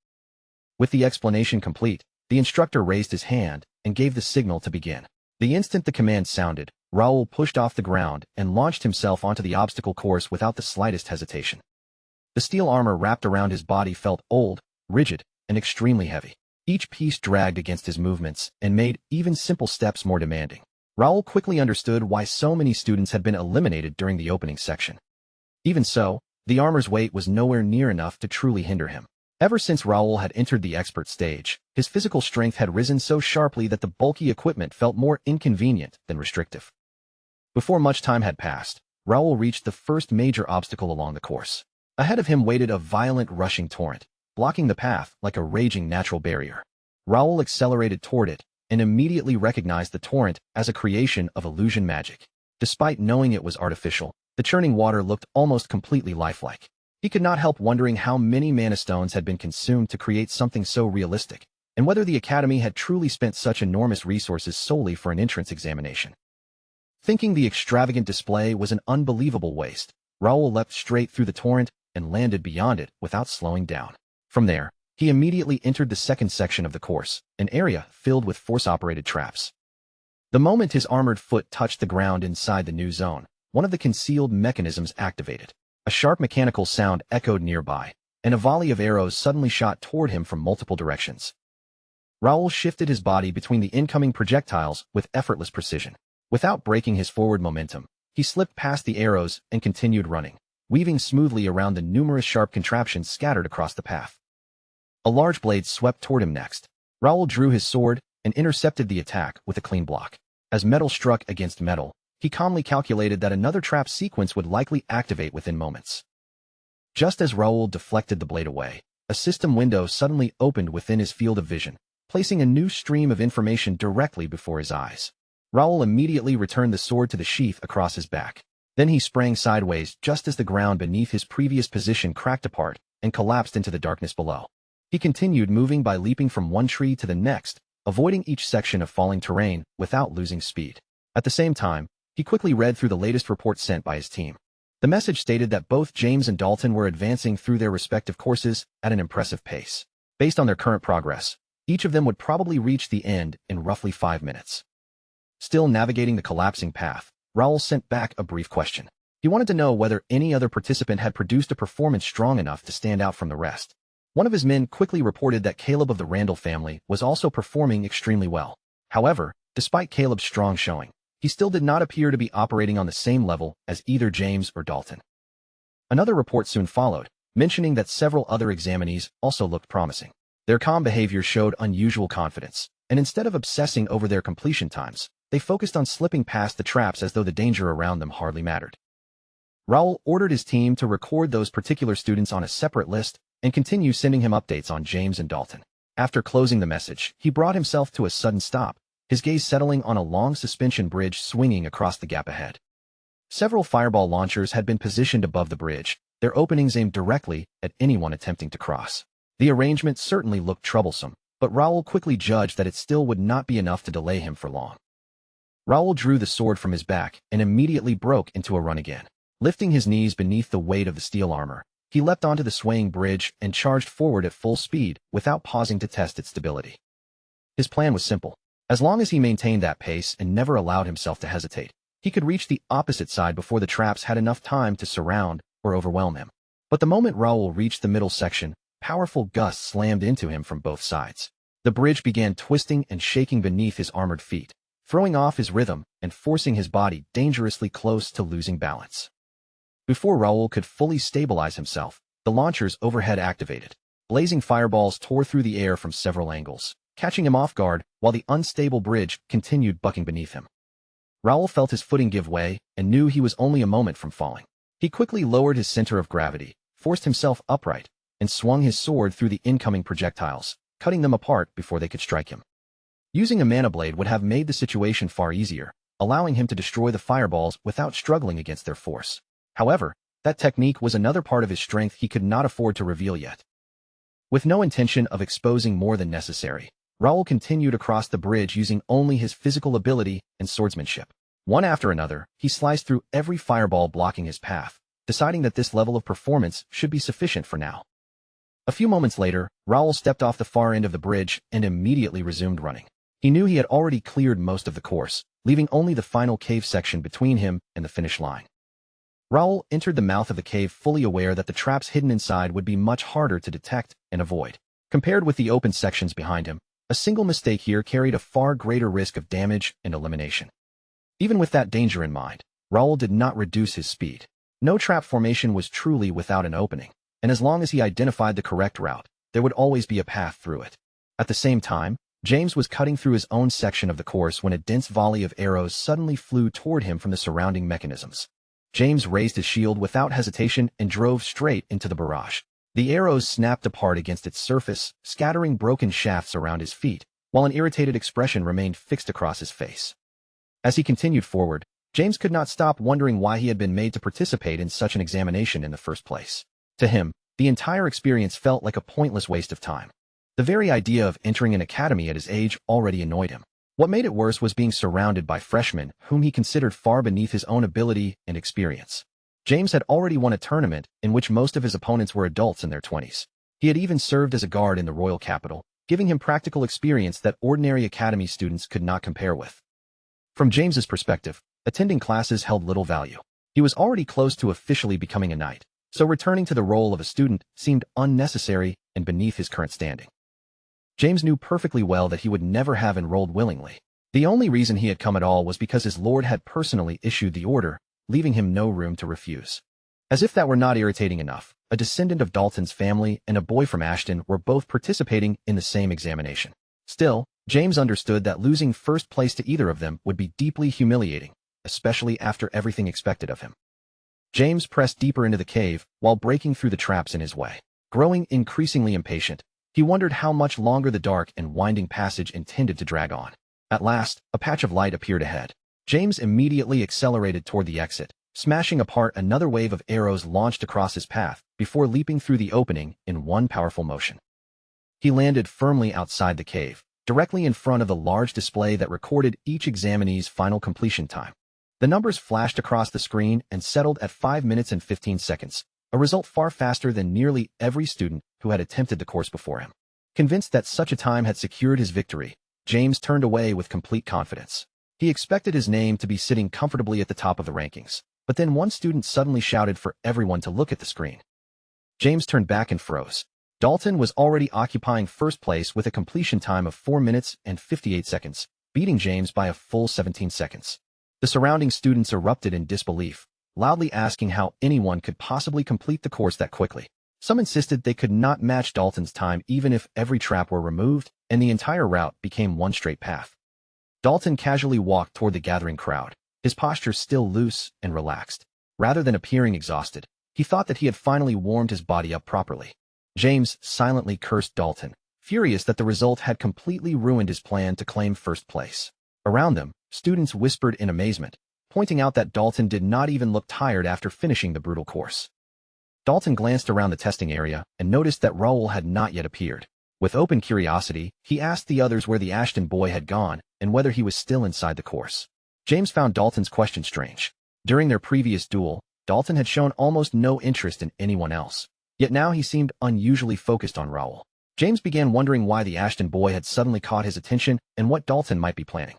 With the explanation complete, the instructor raised his hand and gave the signal to begin. The instant the command sounded, Raoul pushed off the ground and launched himself onto the obstacle course without the slightest hesitation. The steel armor wrapped around his body felt old, rigid, and extremely heavy. Each piece dragged against his movements and made even simple steps more demanding. Raoul quickly understood why so many students had been eliminated during the opening section. Even so, the armor's weight was nowhere near enough to truly hinder him. Ever since Raoul had entered the expert stage, his physical strength had risen so sharply that the bulky equipment felt more inconvenient than restrictive. Before much time had passed, Raoul reached the first major obstacle along the course. Ahead of him waited a violent rushing torrent, blocking the path like a raging natural barrier. Raoul accelerated toward it and immediately recognized the torrent as a creation of illusion magic. Despite knowing it was artificial, the churning water looked almost completely lifelike. He could not help wondering how many mana stones had been consumed to create something so realistic, and whether the Academy had truly spent such enormous resources solely for an entrance examination. Thinking the extravagant display was an unbelievable waste, Raoul leapt straight through the torrent and landed beyond it without slowing down. From there, he immediately entered the second section of the course, an area filled with force-operated traps. The moment his armored foot touched the ground inside the new zone, one of the concealed mechanisms activated. A sharp mechanical sound echoed nearby, and a volley of arrows suddenly shot toward him from multiple directions. Raoul shifted his body between the incoming projectiles with effortless precision. Without breaking his forward momentum, he slipped past the arrows and continued running, weaving smoothly around the numerous sharp contraptions scattered across the path. A large blade swept toward him next. Raoul drew his sword and intercepted the attack with a clean block. As metal struck against metal, he calmly calculated that another trap sequence would likely activate within moments. Just as Raoul deflected the blade away, a system window suddenly opened within his field of vision, placing a new stream of information directly before his eyes. Raoul immediately returned the sword to the sheath across his back. Then he sprang sideways just as the ground beneath his previous position cracked apart and collapsed into the darkness below. He continued moving by leaping from one tree to the next, avoiding each section of falling terrain without losing speed. At the same time, he quickly read through the latest report sent by his team. The message stated that both James and Dalton were advancing through their respective courses at an impressive pace. Based on their current progress, each of them would probably reach the end in roughly 5 minutes. Still navigating the collapsing path, Raoul sent back a brief question. He wanted to know whether any other participant had produced a performance strong enough to stand out from the rest. One of his men quickly reported that Caleb of the Randall family was also performing extremely well. However, despite Caleb's strong showing, he still did not appear to be operating on the same level as either James or Dalton. Another report soon followed, mentioning that several other examinees also looked promising. Their calm behavior showed unusual confidence, and instead of obsessing over their completion times, they focused on slipping past the traps as though the danger around them hardly mattered. Raul ordered his team to record those particular students on a separate list and continue sending him updates on James and Dalton. After closing the message, he brought himself to a sudden stop, his gaze settling on a long suspension bridge swinging across the gap ahead. Several fireball launchers had been positioned above the bridge, their openings aimed directly at anyone attempting to cross. The arrangement certainly looked troublesome, but Raul quickly judged that it still would not be enough to delay him for long. Raul drew the sword from his back and immediately broke into a run again. Lifting his knees beneath the weight of the steel armor, he leapt onto the swaying bridge and charged forward at full speed without pausing to test its stability. His plan was simple. As long as he maintained that pace and never allowed himself to hesitate, he could reach the opposite side before the traps had enough time to surround or overwhelm him. But the moment Raul reached the middle section, powerful gusts slammed into him from both sides. The bridge began twisting and shaking beneath his armored feet, throwing off his rhythm and forcing his body dangerously close to losing balance. Before Raul could fully stabilize himself, the launchers overhead activated. Blazing fireballs tore through the air from several angles, catching him off guard while the unstable bridge continued bucking beneath him. Raul felt his footing give way and knew he was only a moment from falling. He quickly lowered his center of gravity, forced himself upright, and swung his sword through the incoming projectiles, cutting them apart before they could strike him. Using a mana blade would have made the situation far easier, allowing him to destroy the fireballs without struggling against their force. However, that technique was another part of his strength he could not afford to reveal yet. With no intention of exposing more than necessary, Raul continued across the bridge using only his physical ability and swordsmanship. One after another, he sliced through every fireball blocking his path, deciding that this level of performance should be sufficient for now. A few moments later, Raul stepped off the far end of the bridge and immediately resumed running. He knew he had already cleared most of the course, leaving only the final cave section between him and the finish line. Raul entered the mouth of the cave fully aware that the traps hidden inside would be much harder to detect and avoid. Compared with the open sections behind him, a single mistake here carried a far greater risk of damage and elimination. Even with that danger in mind, Raul did not reduce his speed. No trap formation was truly without an opening, and as long as he identified the correct route, there would always be a path through it. At the same time, James was cutting through his own section of the course when a dense volley of arrows suddenly flew toward him from the surrounding mechanisms. James raised his shield without hesitation and drove straight into the barrage. The arrows snapped apart against its surface, scattering broken shafts around his feet, while an irritated expression remained fixed across his face. As he continued forward, James could not stop wondering why he had been made to participate in such an examination in the first place. To him, the entire experience felt like a pointless waste of time. The very idea of entering an academy at his age already annoyed him. What made it worse was being surrounded by freshmen whom he considered far beneath his own ability and experience. James had already won a tournament in which most of his opponents were adults in their 20s. He had even served as a guard in the royal capital, giving him practical experience that ordinary academy students could not compare with. From James's perspective, attending classes held little value. He was already close to officially becoming a knight, so returning to the role of a student seemed unnecessary and beneath his current standing. James knew perfectly well that he would never have enrolled willingly. The only reason he had come at all was because his lord had personally issued the order, leaving him no room to refuse. As if that were not irritating enough, a descendant of Dalton's family and a boy from Ashton were both participating in the same examination. Still, James understood that losing first place to either of them would be deeply humiliating, especially after everything expected of him. James pressed deeper into the cave while breaking through the traps in his way. Growing increasingly impatient, he wondered how much longer the dark and winding passage intended to drag on. At last, a patch of light appeared ahead. James immediately accelerated toward the exit, smashing apart another wave of arrows launched across his path before leaping through the opening in one powerful motion. He landed firmly outside the cave, directly in front of the large display that recorded each examinee's final completion time. The numbers flashed across the screen and settled at 5 minutes and 15 seconds, a result far faster than nearly every student who had attempted the course before him. Convinced that such a time had secured his victory, James turned away with complete confidence. He expected his name to be sitting comfortably at the top of the rankings, but then one student suddenly shouted for everyone to look at the screen. James turned back and froze. Dalton was already occupying first place with a completion time of 4 minutes and 58 seconds, beating James by a full 17 seconds. The surrounding students erupted in disbelief, loudly asking how anyone could possibly complete the course that quickly. Some insisted they could not match Dalton's time even if every trap were removed and the entire route became one straight path. Dalton casually walked toward the gathering crowd, his posture still loose and relaxed. Rather than appearing exhausted, he thought that he had finally warmed his body up properly. James silently cursed Dalton, furious that the result had completely ruined his plan to claim first place. Around them, students whispered in amazement, pointing out that Dalton did not even look tired after finishing the brutal course. Dalton glanced around the testing area and noticed that Raoul had not yet appeared. With open curiosity, he asked the others where the Ashton boy had gone and whether he was still inside the course. James found Dalton's question strange. During their previous duel, Dalton had shown almost no interest in anyone else. Yet now he seemed unusually focused on Raoul. James began wondering why the Ashton boy had suddenly caught his attention and what Dalton might be planning.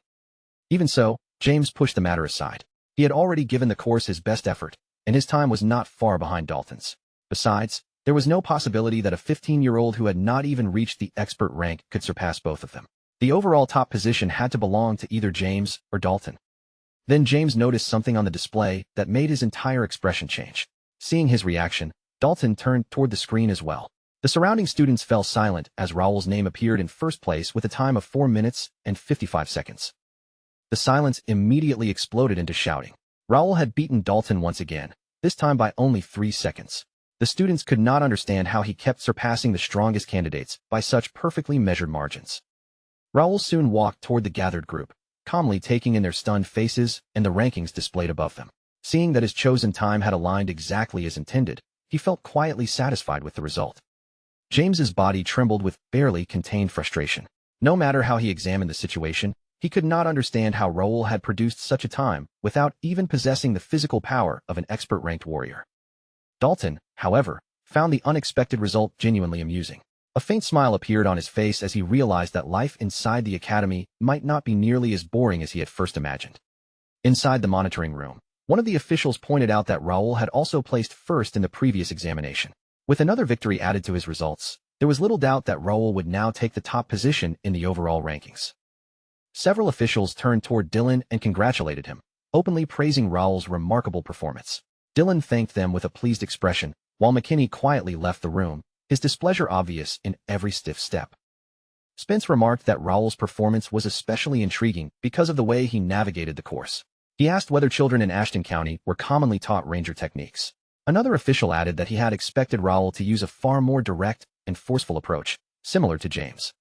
Even so, James pushed the matter aside. He had already given the course his best effort, and his time was not far behind Dalton's. Besides, there was no possibility that a 15-year-old who had not even reached the expert rank could surpass both of them. The overall top position had to belong to either James or Dalton. Then James noticed something on the display that made his entire expression change. Seeing his reaction, Dalton turned toward the screen as well. The surrounding students fell silent as Raoul's name appeared in first place with a time of 4 minutes and 55 seconds. The silence immediately exploded into shouting. Raoul had beaten Dalton once again, this time by only 3 seconds. The students could not understand how he kept surpassing the strongest candidates by such perfectly measured margins. Raoul soon walked toward the gathered group, calmly taking in their stunned faces and the rankings displayed above them. Seeing that his chosen time had aligned exactly as intended, he felt quietly satisfied with the result. James's body trembled with barely contained frustration. No matter how he examined the situation, he could not understand how Raoul had produced such a time without even possessing the physical power of an expert-ranked warrior. Dalton, however, found the unexpected result genuinely amusing. A faint smile appeared on his face as he realized that life inside the academy might not be nearly as boring as he had first imagined. Inside the monitoring room, one of the officials pointed out that Raoul had also placed first in the previous examination. With another victory added to his results, there was little doubt that Raoul would now take the top position in the overall rankings. Several officials turned toward Dylan and congratulated him, openly praising Raoul's remarkable performance. Dylan thanked them with a pleased expression, while McKinney quietly left the room, his displeasure obvious in every stiff step. Spence remarked that Raoul's performance was especially intriguing because of the way he navigated the course. He asked whether children in Ashton County were commonly taught ranger techniques. Another official added that he had expected Raoul to use a far more direct and forceful approach, similar to James.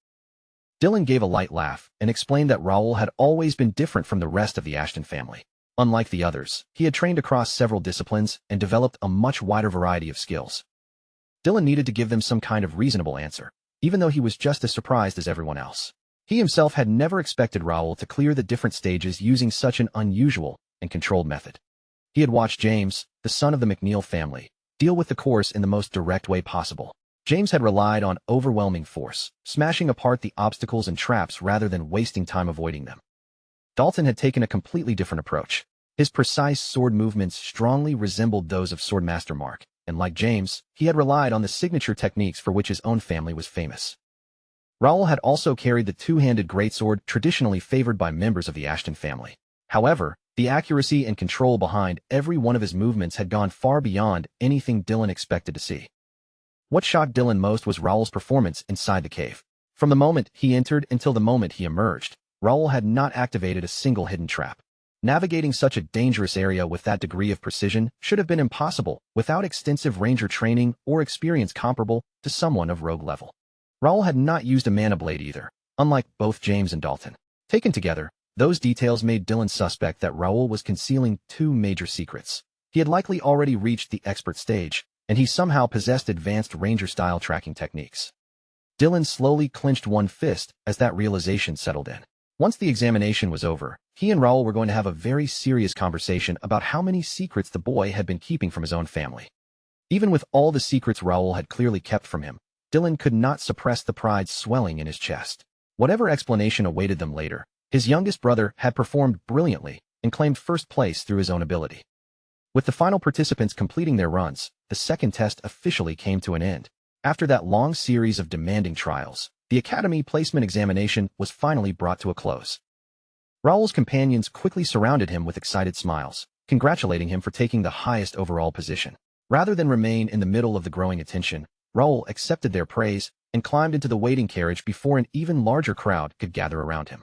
Dylan gave a light laugh and explained that Raoul had always been different from the rest of the Ashton family. Unlike the others, he had trained across several disciplines and developed a much wider variety of skills. Dylan needed to give them some kind of reasonable answer, even though he was just as surprised as everyone else. He himself had never expected Raoul to clear the different stages using such an unusual and controlled method. He had watched James, the son of the McNeil family, deal with the course in the most direct way possible. James had relied on overwhelming force, smashing apart the obstacles and traps rather than wasting time avoiding them. Dalton had taken a completely different approach. His precise sword movements strongly resembled those of Swordmaster Mark, and like James, he had relied on the signature techniques for which his own family was famous. Raoul had also carried the two-handed greatsword traditionally favored by members of the Ashton family. However, the accuracy and control behind every one of his movements had gone far beyond anything Dylan expected to see. What shocked Dylan most was Raoul's performance inside the cave. From the moment he entered until the moment he emerged, Raoul had not activated a single hidden trap. Navigating such a dangerous area with that degree of precision should have been impossible without extensive ranger training or experience comparable to someone of rogue level. Raoul had not used a mana blade either, unlike both James and Dalton. Taken together, those details made Dylan suspect that Raoul was concealing two major secrets. He had likely already reached the expert stage, and he somehow possessed advanced ranger-style tracking techniques. Dylan slowly clenched one fist as that realization settled in. Once the examination was over, he and Raoul were going to have a very serious conversation about how many secrets the boy had been keeping from his own family. Even with all the secrets Raoul had clearly kept from him, Dylan could not suppress the pride swelling in his chest. Whatever explanation awaited them later, his youngest brother had performed brilliantly and claimed first place through his own ability. With the final participants completing their runs, the second test officially came to an end. After that long series of demanding trials, the academy placement examination was finally brought to a close. Raoul's companions quickly surrounded him with excited smiles, congratulating him for taking the highest overall position. Rather than remain in the middle of the growing attention, Raoul accepted their praise and climbed into the waiting carriage before an even larger crowd could gather around him.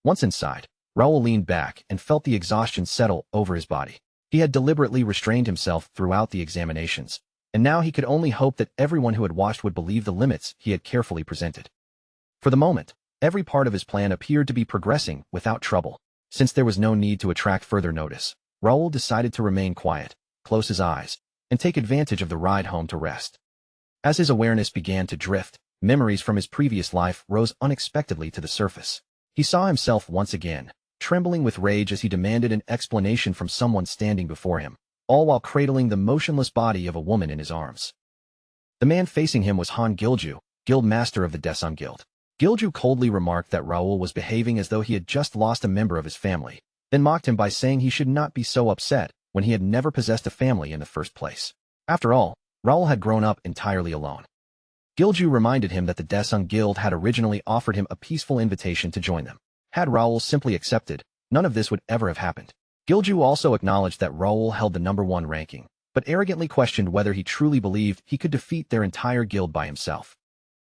Once inside, Raoul leaned back and felt the exhaustion settle over his body. He had deliberately restrained himself throughout the examinations, and now he could only hope that everyone who had watched would believe the limits he had carefully presented. For the moment, every part of his plan appeared to be progressing without trouble. Since there was no need to attract further notice, Raoul decided to remain quiet, close his eyes, and take advantage of the ride home to rest. As his awareness began to drift, memories from his previous life rose unexpectedly to the surface. He saw himself once again, trembling with rage as he demanded an explanation from someone standing before him, all while cradling the motionless body of a woman in his arms. The man facing him was Han Gilju, guild master of the Desung Guild. Gilju coldly remarked that Raoul was behaving as though he had just lost a member of his family, then mocked him by saying he should not be so upset when he had never possessed a family in the first place. After all, Raoul had grown up entirely alone. Gilju reminded him that the Desung Guild had originally offered him a peaceful invitation to join them. Had Raoul simply accepted, none of this would ever have happened. Gilju also acknowledged that Raoul held the #1 ranking, but arrogantly questioned whether he truly believed he could defeat their entire guild by himself.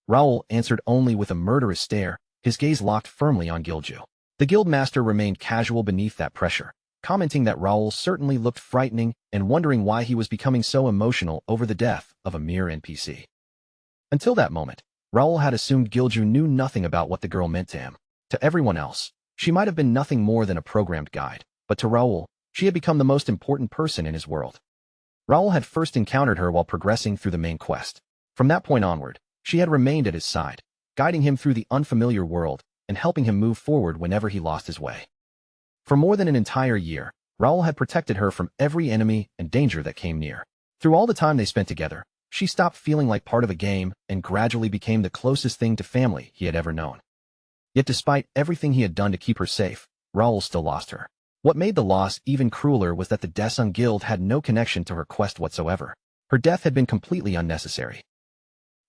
Raoul answered only with a murderous stare, his gaze locked firmly on Gilju. The guild master remained casual beneath that pressure, commenting that Raoul certainly looked frightening and wondering why he was becoming so emotional over the death of a mere NPC. Until that moment, Raoul had assumed Gilju knew nothing about what the girl meant to him. To everyone else, she might have been nothing more than a programmed guide, but to Raoul, she had become the most important person in his world. Raoul had first encountered her while progressing through the main quest. From that point onward, she had remained at his side, guiding him through the unfamiliar world and helping him move forward whenever he lost his way. For more than an entire year, Raoul had protected her from every enemy and danger that came near. Through all the time they spent together, she stopped feeling like part of a game and gradually became the closest thing to family he had ever known. Yet despite everything he had done to keep her safe, Raoul still lost her. What made the loss even crueler was that the Desung Guild had no connection to her quest whatsoever. Her death had been completely unnecessary.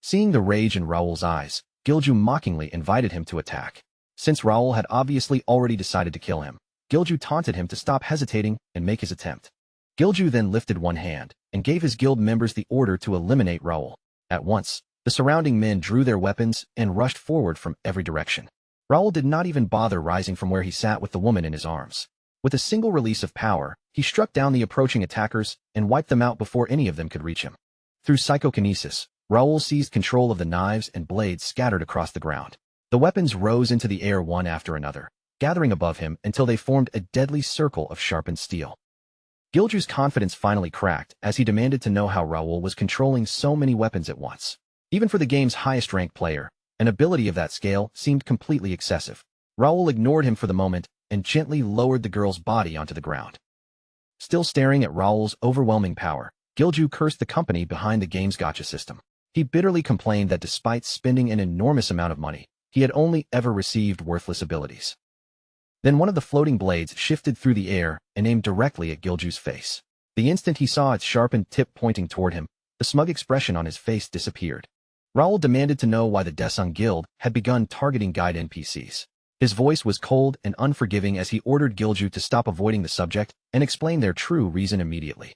Seeing the rage in Raoul's eyes, Gilju mockingly invited him to attack. Since Raoul had obviously already decided to kill him, Gilju taunted him to stop hesitating and make his attempt. Gilju then lifted one hand and gave his guild members the order to eliminate Raoul. At once, the surrounding men drew their weapons and rushed forward from every direction. Raoul did not even bother rising from where he sat with the woman in his arms. With a single release of power, he struck down the approaching attackers and wiped them out before any of them could reach him. Through psychokinesis, Raoul seized control of the knives and blades scattered across the ground. The weapons rose into the air one after another, gathering above him until they formed a deadly circle of sharpened steel. Gilju's confidence finally cracked as he demanded to know how Raoul was controlling so many weapons at once. Even for the game's highest-ranked player, an ability of that scale seemed completely excessive. Raoul ignored him for the moment and gently lowered the girl's body onto the ground. Still staring at Raoul's overwhelming power, Gilju cursed the company behind the game's gacha system. He bitterly complained that despite spending an enormous amount of money, he had only ever received worthless abilities. Then one of the floating blades shifted through the air and aimed directly at Gilju's face. The instant he saw its sharpened tip pointing toward him, the smug expression on his face disappeared. Raoul demanded to know why the Desung Guild had begun targeting guide NPCs. His voice was cold and unforgiving as he ordered Gilju to stop avoiding the subject and explain their true reason immediately.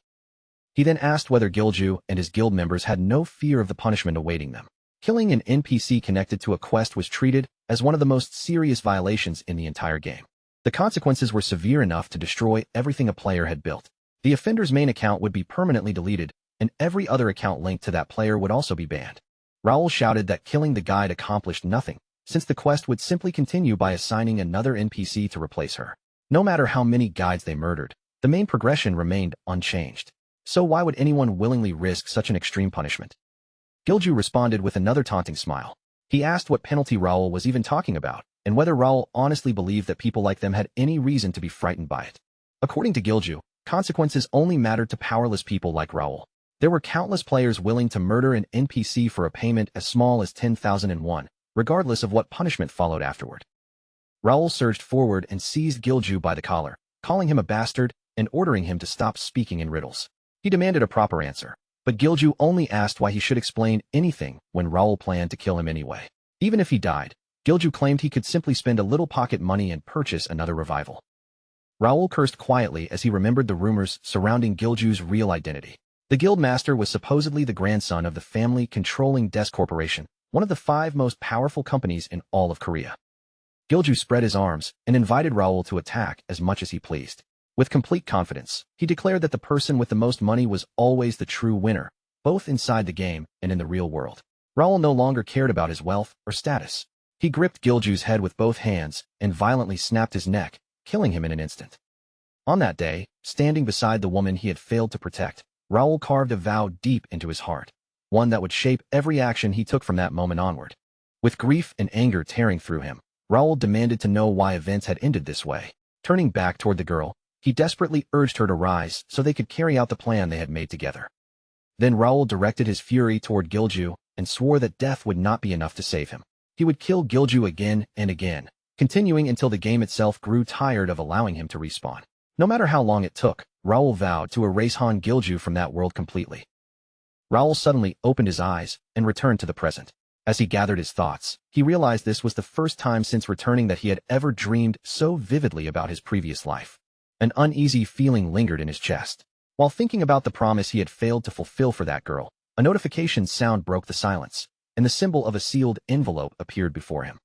He then asked whether Gilju and his guild members had no fear of the punishment awaiting them. Killing an NPC connected to a quest was treated as one of the most serious violations in the entire game. The consequences were severe enough to destroy everything a player had built. The offender's main account would be permanently deleted, and every other account linked to that player would also be banned. Raoul shouted that killing the guide accomplished nothing, since the quest would simply continue by assigning another NPC to replace her. No matter how many guides they murdered, the main progression remained unchanged. So why would anyone willingly risk such an extreme punishment? Gilju responded with another taunting smile. He asked what penalty Raoul was even talking about, and whether Raoul honestly believed that people like them had any reason to be frightened by it. According to Gilju, consequences only mattered to powerless people like Raoul. There were countless players willing to murder an NPC for a payment as small as 10,001, regardless of what punishment followed afterward. Raoul surged forward and seized Gilju by the collar, calling him a bastard and ordering him to stop speaking in riddles. He demanded a proper answer. But Gilju only asked why he should explain anything when Raoul planned to kill him anyway. Even if he died, Gilju claimed he could simply spend a little pocket money and purchase another revival. Raoul cursed quietly as he remembered the rumors surrounding Gilju's real identity. The guild master was supposedly the grandson of the family-controlling Des Corporation, one of the 5 most powerful companies in all of Korea. Gilju spread his arms and invited Raoul to attack as much as he pleased. With complete confidence, he declared that the person with the most money was always the true winner, both inside the game and in the real world. Raoul no longer cared about his wealth or status. He gripped Gilju's head with both hands and violently snapped his neck, killing him in an instant. On that day, standing beside the woman he had failed to protect, Raoul carved a vow deep into his heart, one that would shape every action he took from that moment onward. With grief and anger tearing through him, Raoul demanded to know why events had ended this way. Turning back toward the girl, he desperately urged her to rise so they could carry out the plan they had made together. Then Raoul directed his fury toward Gilju and swore that death would not be enough to save him. He would kill Gilju again and again, continuing until the game itself grew tired of allowing him to respawn. No matter how long it took, Raoul vowed to erase Han Gilju from that world completely. Raoul suddenly opened his eyes and returned to the present. As he gathered his thoughts, he realized this was the first time since returning that he had ever dreamed so vividly about his previous life. An uneasy feeling lingered in his chest. While thinking about the promise he had failed to fulfill for that girl, a notification sound broke the silence, and the symbol of a sealed envelope appeared before him.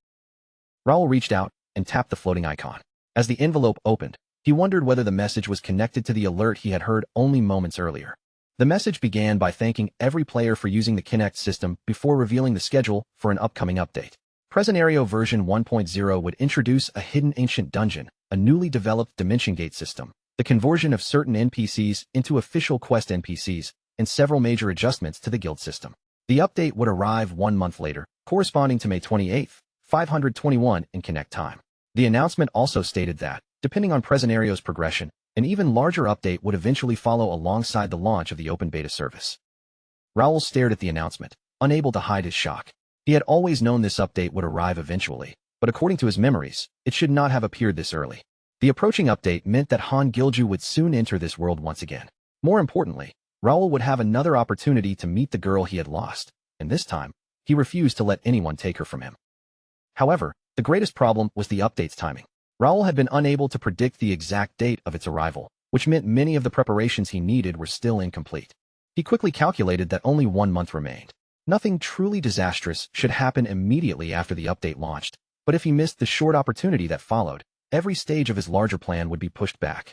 Raoul reached out and tapped the floating icon. As the envelope opened, he wondered whether the message was connected to the alert he had heard only moments earlier. The message began by thanking every player for using the Kinect system before revealing the schedule for an upcoming update. Presenario version 1.0 would introduce a hidden ancient dungeon, a newly developed Dimension Gate system, the conversion of certain NPCs into official quest NPCs, and several major adjustments to the guild system. The update would arrive 1 month later, corresponding to May 28, 521 in Kinect time. The announcement also stated that, depending on Presenario's progression, an even larger update would eventually follow alongside the launch of the open beta service. Raoul stared at the announcement, unable to hide his shock. He had always known this update would arrive eventually, but according to his memories, it should not have appeared this early. The approaching update meant that Han Gilju would soon enter this world once again. More importantly, Raoul would have another opportunity to meet the girl he had lost, and this time, he refused to let anyone take her from him. However, the greatest problem was the update's timing. Raoul had been unable to predict the exact date of its arrival, which meant many of the preparations he needed were still incomplete. He quickly calculated that only 1 month remained. Nothing truly disastrous should happen immediately after the update launched, but if he missed the short opportunity that followed, every stage of his larger plan would be pushed back.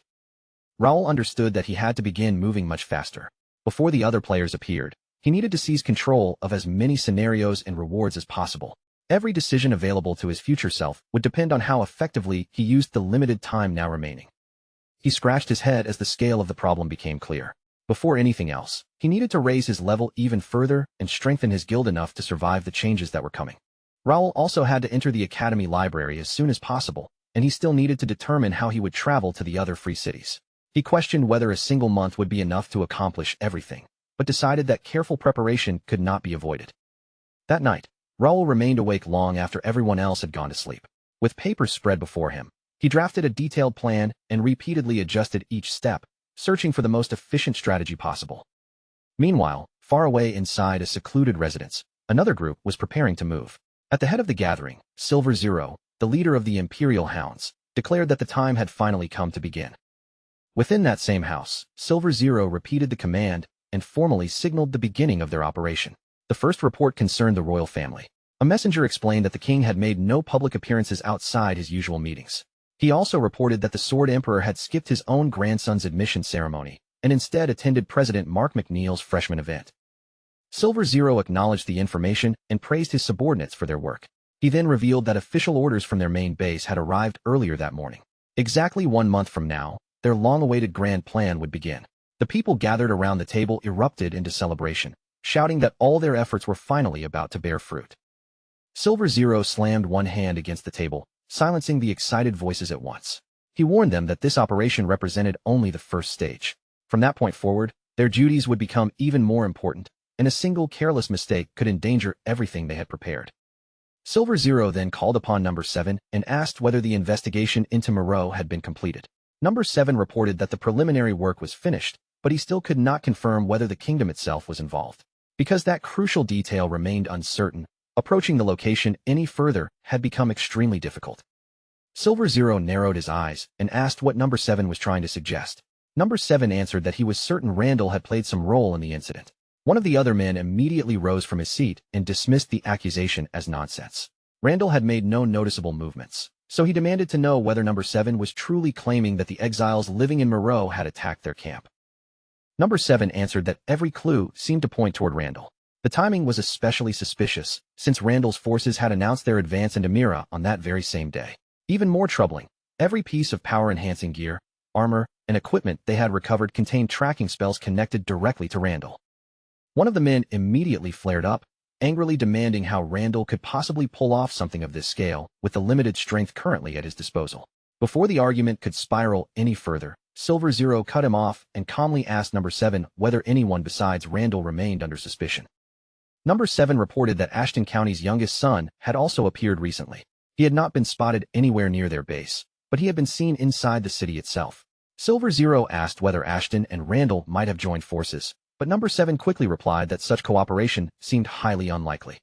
Raoul understood that he had to begin moving much faster. Before the other players appeared, he needed to seize control of as many scenarios and rewards as possible. Every decision available to his future self would depend on how effectively he used the limited time now remaining. He scratched his head as the scale of the problem became clear. Before anything else, he needed to raise his level even further and strengthen his guild enough to survive the changes that were coming. Raoul also had to enter the Academy library as soon as possible, and he still needed to determine how he would travel to the other free cities. He questioned whether a single month would be enough to accomplish everything, but decided that careful preparation could not be avoided. That night, Raoul remained awake long after everyone else had gone to sleep. With papers spread before him, he drafted a detailed plan and repeatedly adjusted each step, searching for the most efficient strategy possible. Meanwhile, far away inside a secluded residence, another group was preparing to move. At the head of the gathering, Silver Zero, the leader of the Imperial Hounds, declared that the time had finally come to begin. Within that same house, Silver Zero repeated the command and formally signaled the beginning of their operation. The first report concerned the royal family. A messenger explained that the king had made no public appearances outside his usual meetings. He also reported that the Sword Emperor had skipped his own grandson's admission ceremony and instead attended President Mark McNeil's freshman event. Silver Zero acknowledged the information and praised his subordinates for their work. He then revealed that official orders from their main base had arrived earlier that morning. Exactly 1 month from now, their long-awaited grand plan would begin. The people gathered around the table erupted into celebration, shouting that all their efforts were finally about to bear fruit. Silver Zero slammed one hand against the table, silencing the excited voices at once. He warned them that this operation represented only the first stage. From that point forward, their duties would become even more important, and a single careless mistake could endanger everything they had prepared. Silver Zero then called upon Number 7 and asked whether the investigation into Moreau had been completed. Number 7 reported that the preliminary work was finished, but he still could not confirm whether the kingdom itself was involved. Because that crucial detail remained uncertain, approaching the location any further had become extremely difficult. Silver Zero narrowed his eyes and asked what Number 7 was trying to suggest. Number 7 answered that he was certain Randall had played some role in the incident. One of the other men immediately rose from his seat and dismissed the accusation as nonsense. Randall had made no noticeable movements, so he demanded to know whether Number 7 was truly claiming that the exiles living in Moreau had attacked their camp. Number 7 answered that every clue seemed to point toward Randall. The timing was especially suspicious, since Randall's forces had announced their advance into Mira on that very same day. Even more troubling, every piece of power-enhancing gear, armor, and equipment they had recovered contained tracking spells connected directly to Randall. One of the men immediately flared up, angrily demanding how Randall could possibly pull off something of this scale with the limited strength currently at his disposal. Before the argument could spiral any further, Silver Zero cut him off and calmly asked Number 7 whether anyone besides Randall remained under suspicion. Number 7 reported that Ashton County's youngest son had also appeared recently. He had not been spotted anywhere near their base, but he had been seen inside the city itself. Silver Zero asked whether Ashton and Randall might have joined forces, but Number 7 quickly replied that such cooperation seemed highly unlikely.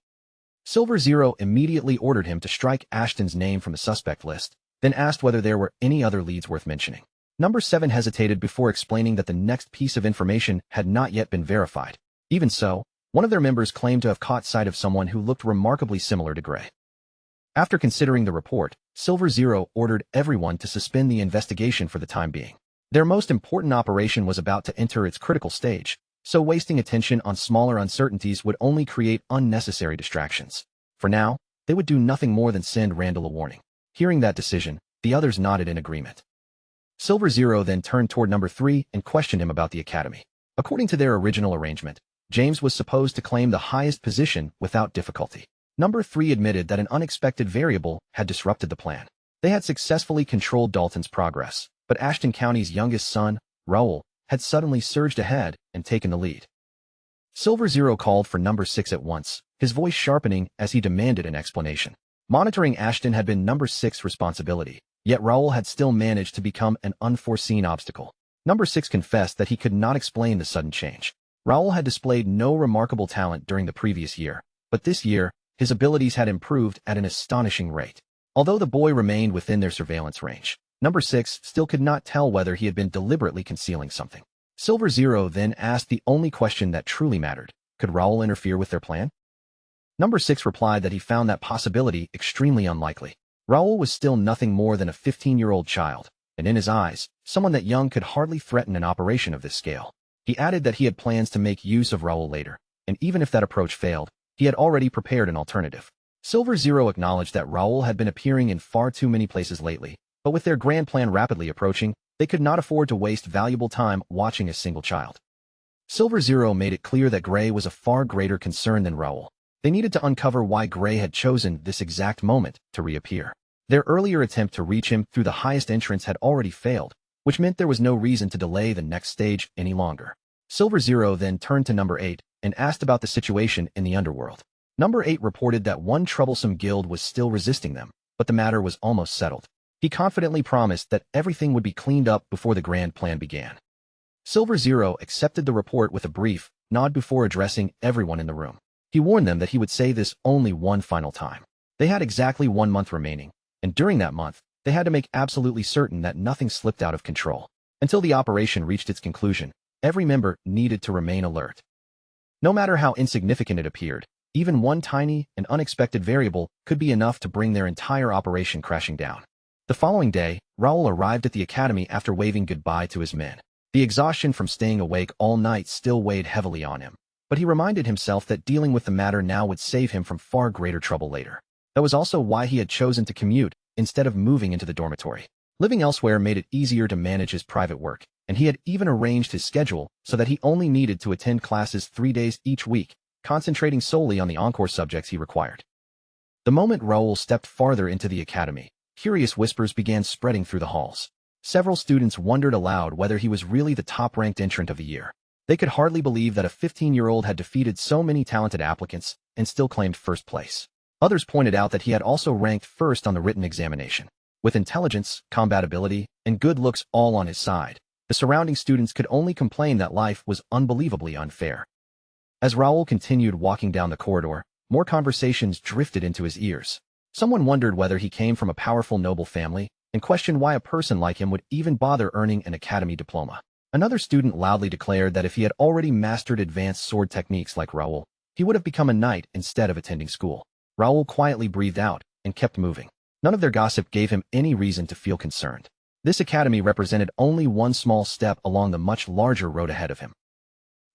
Silver Zero immediately ordered him to strike Ashton's name from the suspect list, then asked whether there were any other leads worth mentioning. Number 7 hesitated before explaining that the next piece of information had not yet been verified. Even so, one of their members claimed to have caught sight of someone who looked remarkably similar to Gray. After considering the report, Silver Zero ordered everyone to suspend the investigation for the time being. Their most important operation was about to enter its critical stage, so wasting attention on smaller uncertainties would only create unnecessary distractions. For now, they would do nothing more than send Randall a warning. Hearing that decision, the others nodded in agreement. Silver Zero then turned toward Number 3 and questioned him about the academy. According to their original arrangement, James was supposed to claim the highest position without difficulty. Number 3 admitted that an unexpected variable had disrupted the plan. They had successfully controlled Dalton's progress, but Ashton County's youngest son, Raoul, had suddenly surged ahead and taken the lead. Silver Zero called for Number 6 at once, his voice sharpening as he demanded an explanation. Monitoring Ashton had been Number 6's responsibility, yet Raoul had still managed to become an unforeseen obstacle. Number 6 confessed that he could not explain the sudden change. Raoul had displayed no remarkable talent during the previous year, but this year, his abilities had improved at an astonishing rate. Although the boy remained within their surveillance range, Number 6 still could not tell whether he had been deliberately concealing something. Silver Zero then asked the only question that truly mattered: could Raoul interfere with their plan? Number 6 replied that he found that possibility extremely unlikely. Raoul was still nothing more than a 15-year-old child, and in his eyes, someone that young could hardly threaten an operation of this scale. He added that he had plans to make use of Raoul later, and even if that approach failed, he had already prepared an alternative. Silver Zero acknowledged that Raoul had been appearing in far too many places lately, but with their grand plan rapidly approaching, they could not afford to waste valuable time watching a single child. Silver Zero made it clear that Gray was a far greater concern than Raoul. They needed to uncover why Gray had chosen this exact moment to reappear. Their earlier attempt to reach him through the highest entrance had already failed, which meant there was no reason to delay the next stage any longer. Silver Zero then turned to Number 8 and asked about the situation in the underworld. Number 8 reported that one troublesome guild was still resisting them, but the matter was almost settled. He confidently promised that everything would be cleaned up before the grand plan began. Silver Zero accepted the report with a brief nod before addressing everyone in the room. He warned them that he would say this only one final time. They had exactly 1 month remaining, and during that month, they had to make absolutely certain that nothing slipped out of control. Until the operation reached its conclusion, every member needed to remain alert. No matter how insignificant it appeared, even one tiny and unexpected variable could be enough to bring their entire operation crashing down. The following day, Raoul arrived at the academy after waving goodbye to his men. The exhaustion from staying awake all night still weighed heavily on him, but he reminded himself that dealing with the matter now would save him from far greater trouble later. That was also why he had chosen to commute instead of moving into the dormitory. Living elsewhere made it easier to manage his private work, and he had even arranged his schedule so that he only needed to attend classes 3 days each week, concentrating solely on the encore subjects he required. The moment Raoul stepped farther into the academy, curious whispers began spreading through the halls. Several students wondered aloud whether he was really the top-ranked entrant of the year. They could hardly believe that a 15-year-old had defeated so many talented applicants and still claimed first place. Others pointed out that he had also ranked first on the written examination. With intelligence, combat ability, and good looks all on his side, The surrounding students could only complain that life was unbelievably unfair. As Raoul continued walking down the corridor, more conversations drifted into his ears. Someone wondered whether he came from a powerful noble family and questioned why a person like him would even bother earning an academy diploma. Another student loudly declared that if he had already mastered advanced sword techniques like Raoul, he would have become a knight instead of attending school. Raoul quietly breathed out and kept moving. None of their gossip gave him any reason to feel concerned. This academy represented only one small step along the much larger road ahead of him.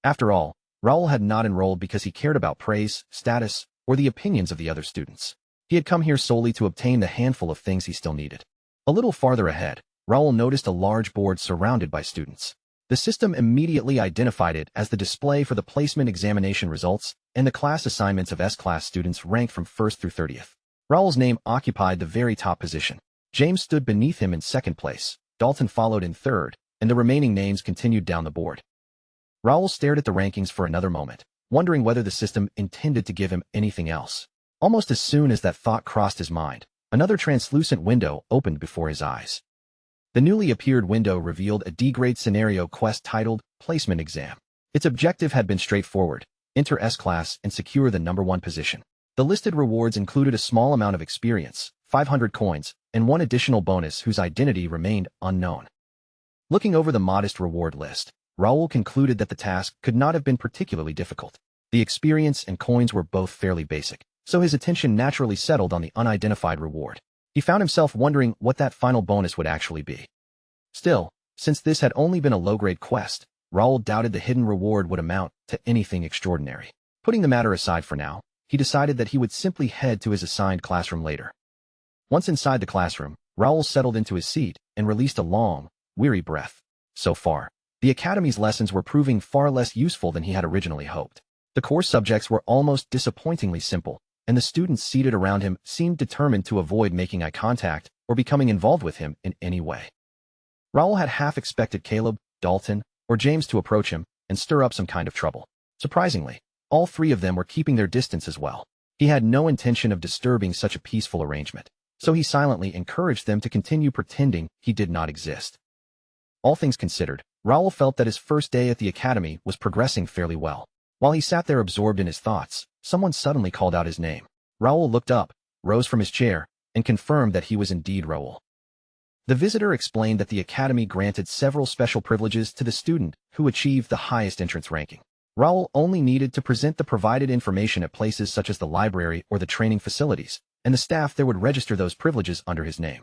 After all, Raoul had not enrolled because he cared about praise, status, or the opinions of the other students. He had come here solely to obtain the handful of things he still needed. A little farther ahead, Raoul noticed a large board surrounded by students. The system immediately identified it as the display for the placement examination results and the class assignments of S-class students ranked from 1st through 30th. Raoul's name occupied the very top position. James stood beneath him in 2nd place, Dalton followed in 3rd, and the remaining names continued down the board. Raoul stared at the rankings for another moment, wondering whether the system intended to give him anything else. Almost as soon as that thought crossed his mind, another translucent window opened before his eyes. The newly appeared window revealed a D-grade scenario quest titled Placement Exam. Its objective had been straightforward: enter S-class and secure the #1 position. The listed rewards included a small amount of experience, 500 coins, and one additional bonus whose identity remained unknown. Looking over the modest reward list, Raoul concluded that the task could not have been particularly difficult. The experience and coins were both fairly basic, so his attention naturally settled on the unidentified reward. He found himself wondering what that final bonus would actually be. Still, since this had only been a low-grade quest, Raoul doubted the hidden reward would amount to anything extraordinary. Putting the matter aside for now, he decided that he would simply head to his assigned classroom later. Once inside the classroom, Raoul settled into his seat and released a long, weary breath. So far, the Academy's lessons were proving far less useful than he had originally hoped. The core subjects were almost disappointingly simple, and the students seated around him seemed determined to avoid making eye contact or becoming involved with him in any way. Raoul had half expected Caleb, Dalton, or James to approach him and stir up some kind of trouble. Surprisingly, all three of them were keeping their distance as well. He had no intention of disturbing such a peaceful arrangement, so he silently encouraged them to continue pretending he did not exist. All things considered, Raoul felt that his first day at the Academy was progressing fairly well. While he sat there absorbed in his thoughts, someone suddenly called out his name. Raoul looked up, rose from his chair, and confirmed that he was indeed Raoul. The visitor explained that the Academy granted several special privileges to the student who achieved the highest entrance ranking. Raoul only needed to present the provided information at places such as the library or the training facilities, and the staff there would register those privileges under his name.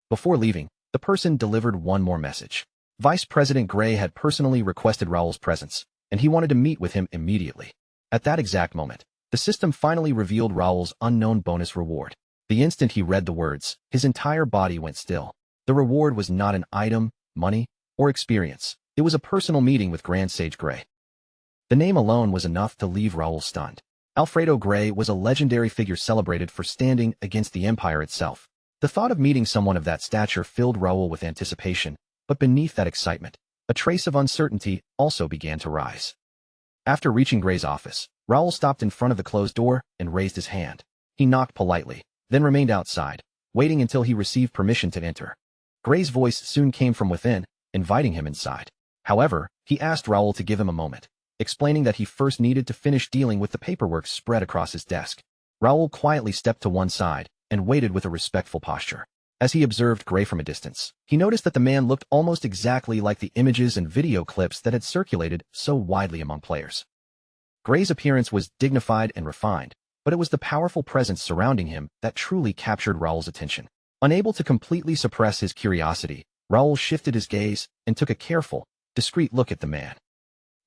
Before leaving, the person delivered one more message. Vice President Gray had personally requested Raoul's presence, and he wanted to meet with him immediately. At that exact moment, the system finally revealed Raoul's unknown bonus reward. The instant he read the words, his entire body went still. The reward was not an item, money, or experience. It was a personal meeting with Grand Sage Gray. The name alone was enough to leave Raoul stunned. Alfredo Gray was a legendary figure celebrated for standing against the Empire itself. The thought of meeting someone of that stature filled Raoul with anticipation, but beneath that excitement, a trace of uncertainty also began to rise. After reaching Gray's office, Raoul stopped in front of the closed door and raised his hand. He knocked politely, then remained outside, waiting until he received permission to enter. Gray's voice soon came from within, inviting him inside. However, he asked Raoul to give him a moment, explaining that he first needed to finish dealing with the paperwork spread across his desk. Raoul quietly stepped to one side and waited with a respectful posture. As he observed Gray from a distance, he noticed that the man looked almost exactly like the images and video clips that had circulated so widely among players. Gray's appearance was dignified and refined, but it was the powerful presence surrounding him that truly captured Raoul's attention. Unable to completely suppress his curiosity, Raoul shifted his gaze and took a careful, discreet look at the man.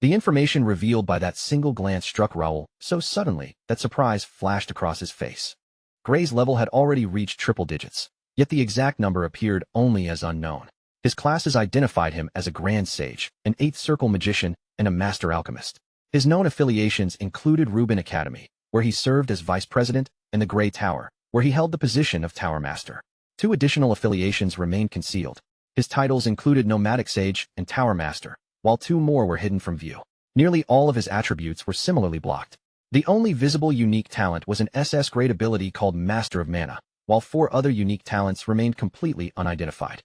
The information revealed by that single glance struck Raoul so suddenly that surprise flashed across his face. Gray's level had already reached triple digits, yet the exact number appeared only as unknown. His classes identified him as a Grand Sage, an Eighth Circle Magician, and a Master Alchemist. His known affiliations included Rubin Academy, where he served as Vice President, and the Grey Tower, where he held the position of Tower Master. 2 additional affiliations remained concealed. His titles included Nomadic Sage and Tower Master, while 2 more were hidden from view. Nearly all of his attributes were similarly blocked. The only visible unique talent was an SS-grade ability called Master of Mana, while 4 other unique talents remained completely unidentified.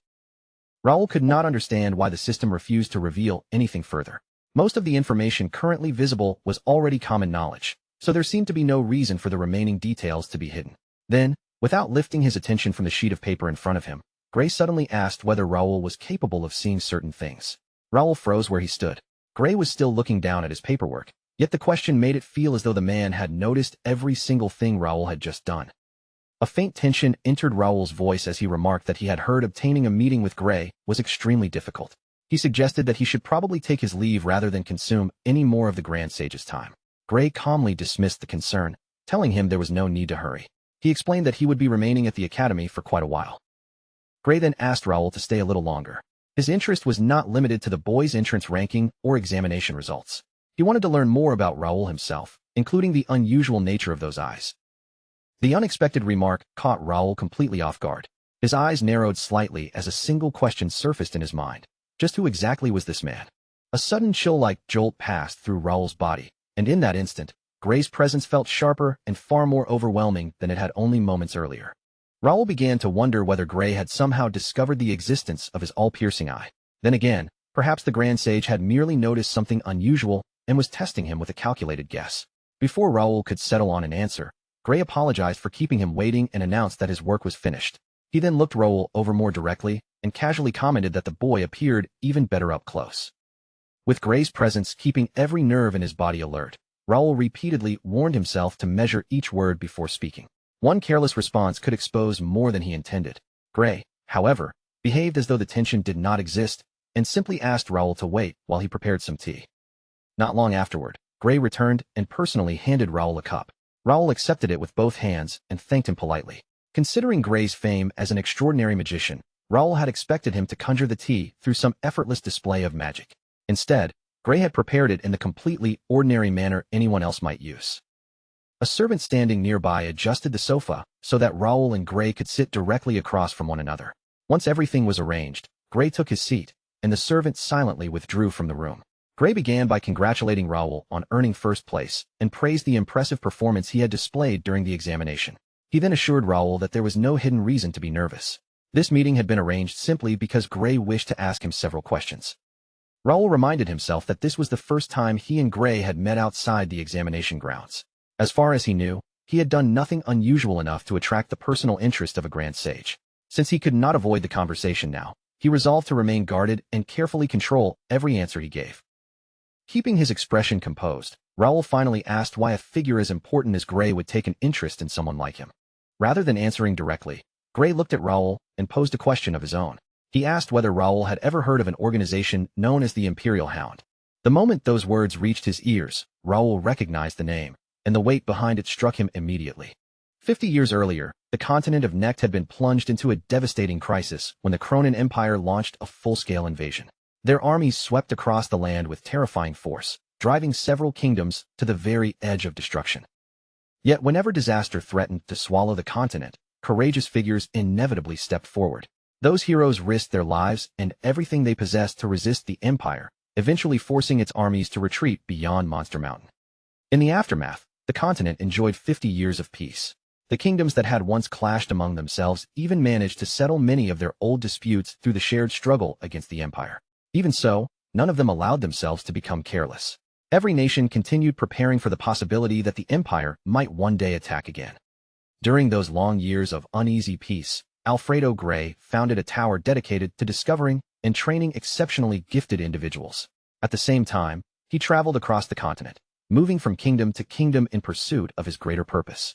Raoul could not understand why the system refused to reveal anything further. Most of the information currently visible was already common knowledge, so there seemed to be no reason for the remaining details to be hidden. Then, without lifting his attention from the sheet of paper in front of him, Gray suddenly asked whether Raoul was capable of seeing certain things. Raoul froze where he stood. Gray was still looking down at his paperwork, yet the question made it feel as though the man had noticed every single thing Raoul had just done. A faint tension entered Raoul's voice as he remarked that he had heard obtaining a meeting with Gray was extremely difficult. He suggested that he should probably take his leave rather than consume any more of the Grand Sage's time. Gray calmly dismissed the concern, telling him there was no need to hurry. He explained that he would be remaining at the academy for quite a while. Gray then asked Raoul to stay a little longer. His interest was not limited to the boy's entrance ranking or examination results. He wanted to learn more about Raoul himself, including the unusual nature of those eyes. The unexpected remark caught Raoul completely off guard. His eyes narrowed slightly as a single question surfaced in his mind. Just who exactly was this man? A sudden chill-like jolt passed through Raoul's body, and in that instant, Gray's presence felt sharper and far more overwhelming than it had only moments earlier. Raoul began to wonder whether Gray had somehow discovered the existence of his all-piercing eye. Then again, perhaps the Grand Sage had merely noticed something unusual and was testing him with a calculated guess. Before Raoul could settle on an answer, Gray apologized for keeping him waiting and announced that his work was finished. He then looked Raoul over more directly and casually commented that the boy appeared even better up close. With Gray's presence keeping every nerve in his body alert, Raoul repeatedly warned himself to measure each word before speaking. One careless response could expose more than he intended. Gray, however, behaved as though the tension did not exist and simply asked Raoul to wait while he prepared some tea. Not long afterward, Gray returned and personally handed Raoul a cup. Raoul accepted it with both hands and thanked him politely. Considering Gray's fame as an extraordinary magician, Raoul had expected him to conjure the tea through some effortless display of magic. Instead, Gray had prepared it in the completely ordinary manner anyone else might use. A servant standing nearby adjusted the sofa so that Raoul and Gray could sit directly across from one another. Once everything was arranged, Gray took his seat, and the servant silently withdrew from the room. Gray began by congratulating Raoul on earning first place and praised the impressive performance he had displayed during the examination. He then assured Raoul that there was no hidden reason to be nervous. This meeting had been arranged simply because Gray wished to ask him several questions. Raoul reminded himself that this was the first time he and Gray had met outside the examination grounds. As far as he knew, he had done nothing unusual enough to attract the personal interest of a Grand Sage. Since he could not avoid the conversation now, he resolved to remain guarded and carefully control every answer he gave. Keeping his expression composed, Raoul finally asked why a figure as important as Gray would take an interest in someone like him. Rather than answering directly, Gray looked at Raoul and posed a question of his own. He asked whether Raoul had ever heard of an organization known as the Imperial Hound. The moment those words reached his ears, Raoul recognized the name, and the weight behind it struck him immediately. 50 years earlier, the continent of Necht had been plunged into a devastating crisis when the Cronin Empire launched a full-scale invasion. Their armies swept across the land with terrifying force, driving several kingdoms to the very edge of destruction. Yet whenever disaster threatened to swallow the continent, courageous figures inevitably stepped forward. Those heroes risked their lives and everything they possessed to resist the empire, eventually forcing its armies to retreat beyond Monster Mountain. In the aftermath, the continent enjoyed 50 years of peace. The kingdoms that had once clashed among themselves even managed to settle many of their old disputes through the shared struggle against the empire. Even so, none of them allowed themselves to become careless. Every nation continued preparing for the possibility that the empire might one day attack again. During those long years of uneasy peace, Alfredo Gray founded a tower dedicated to discovering and training exceptionally gifted individuals. At the same time, he traveled across the continent, moving from kingdom to kingdom in pursuit of his greater purpose.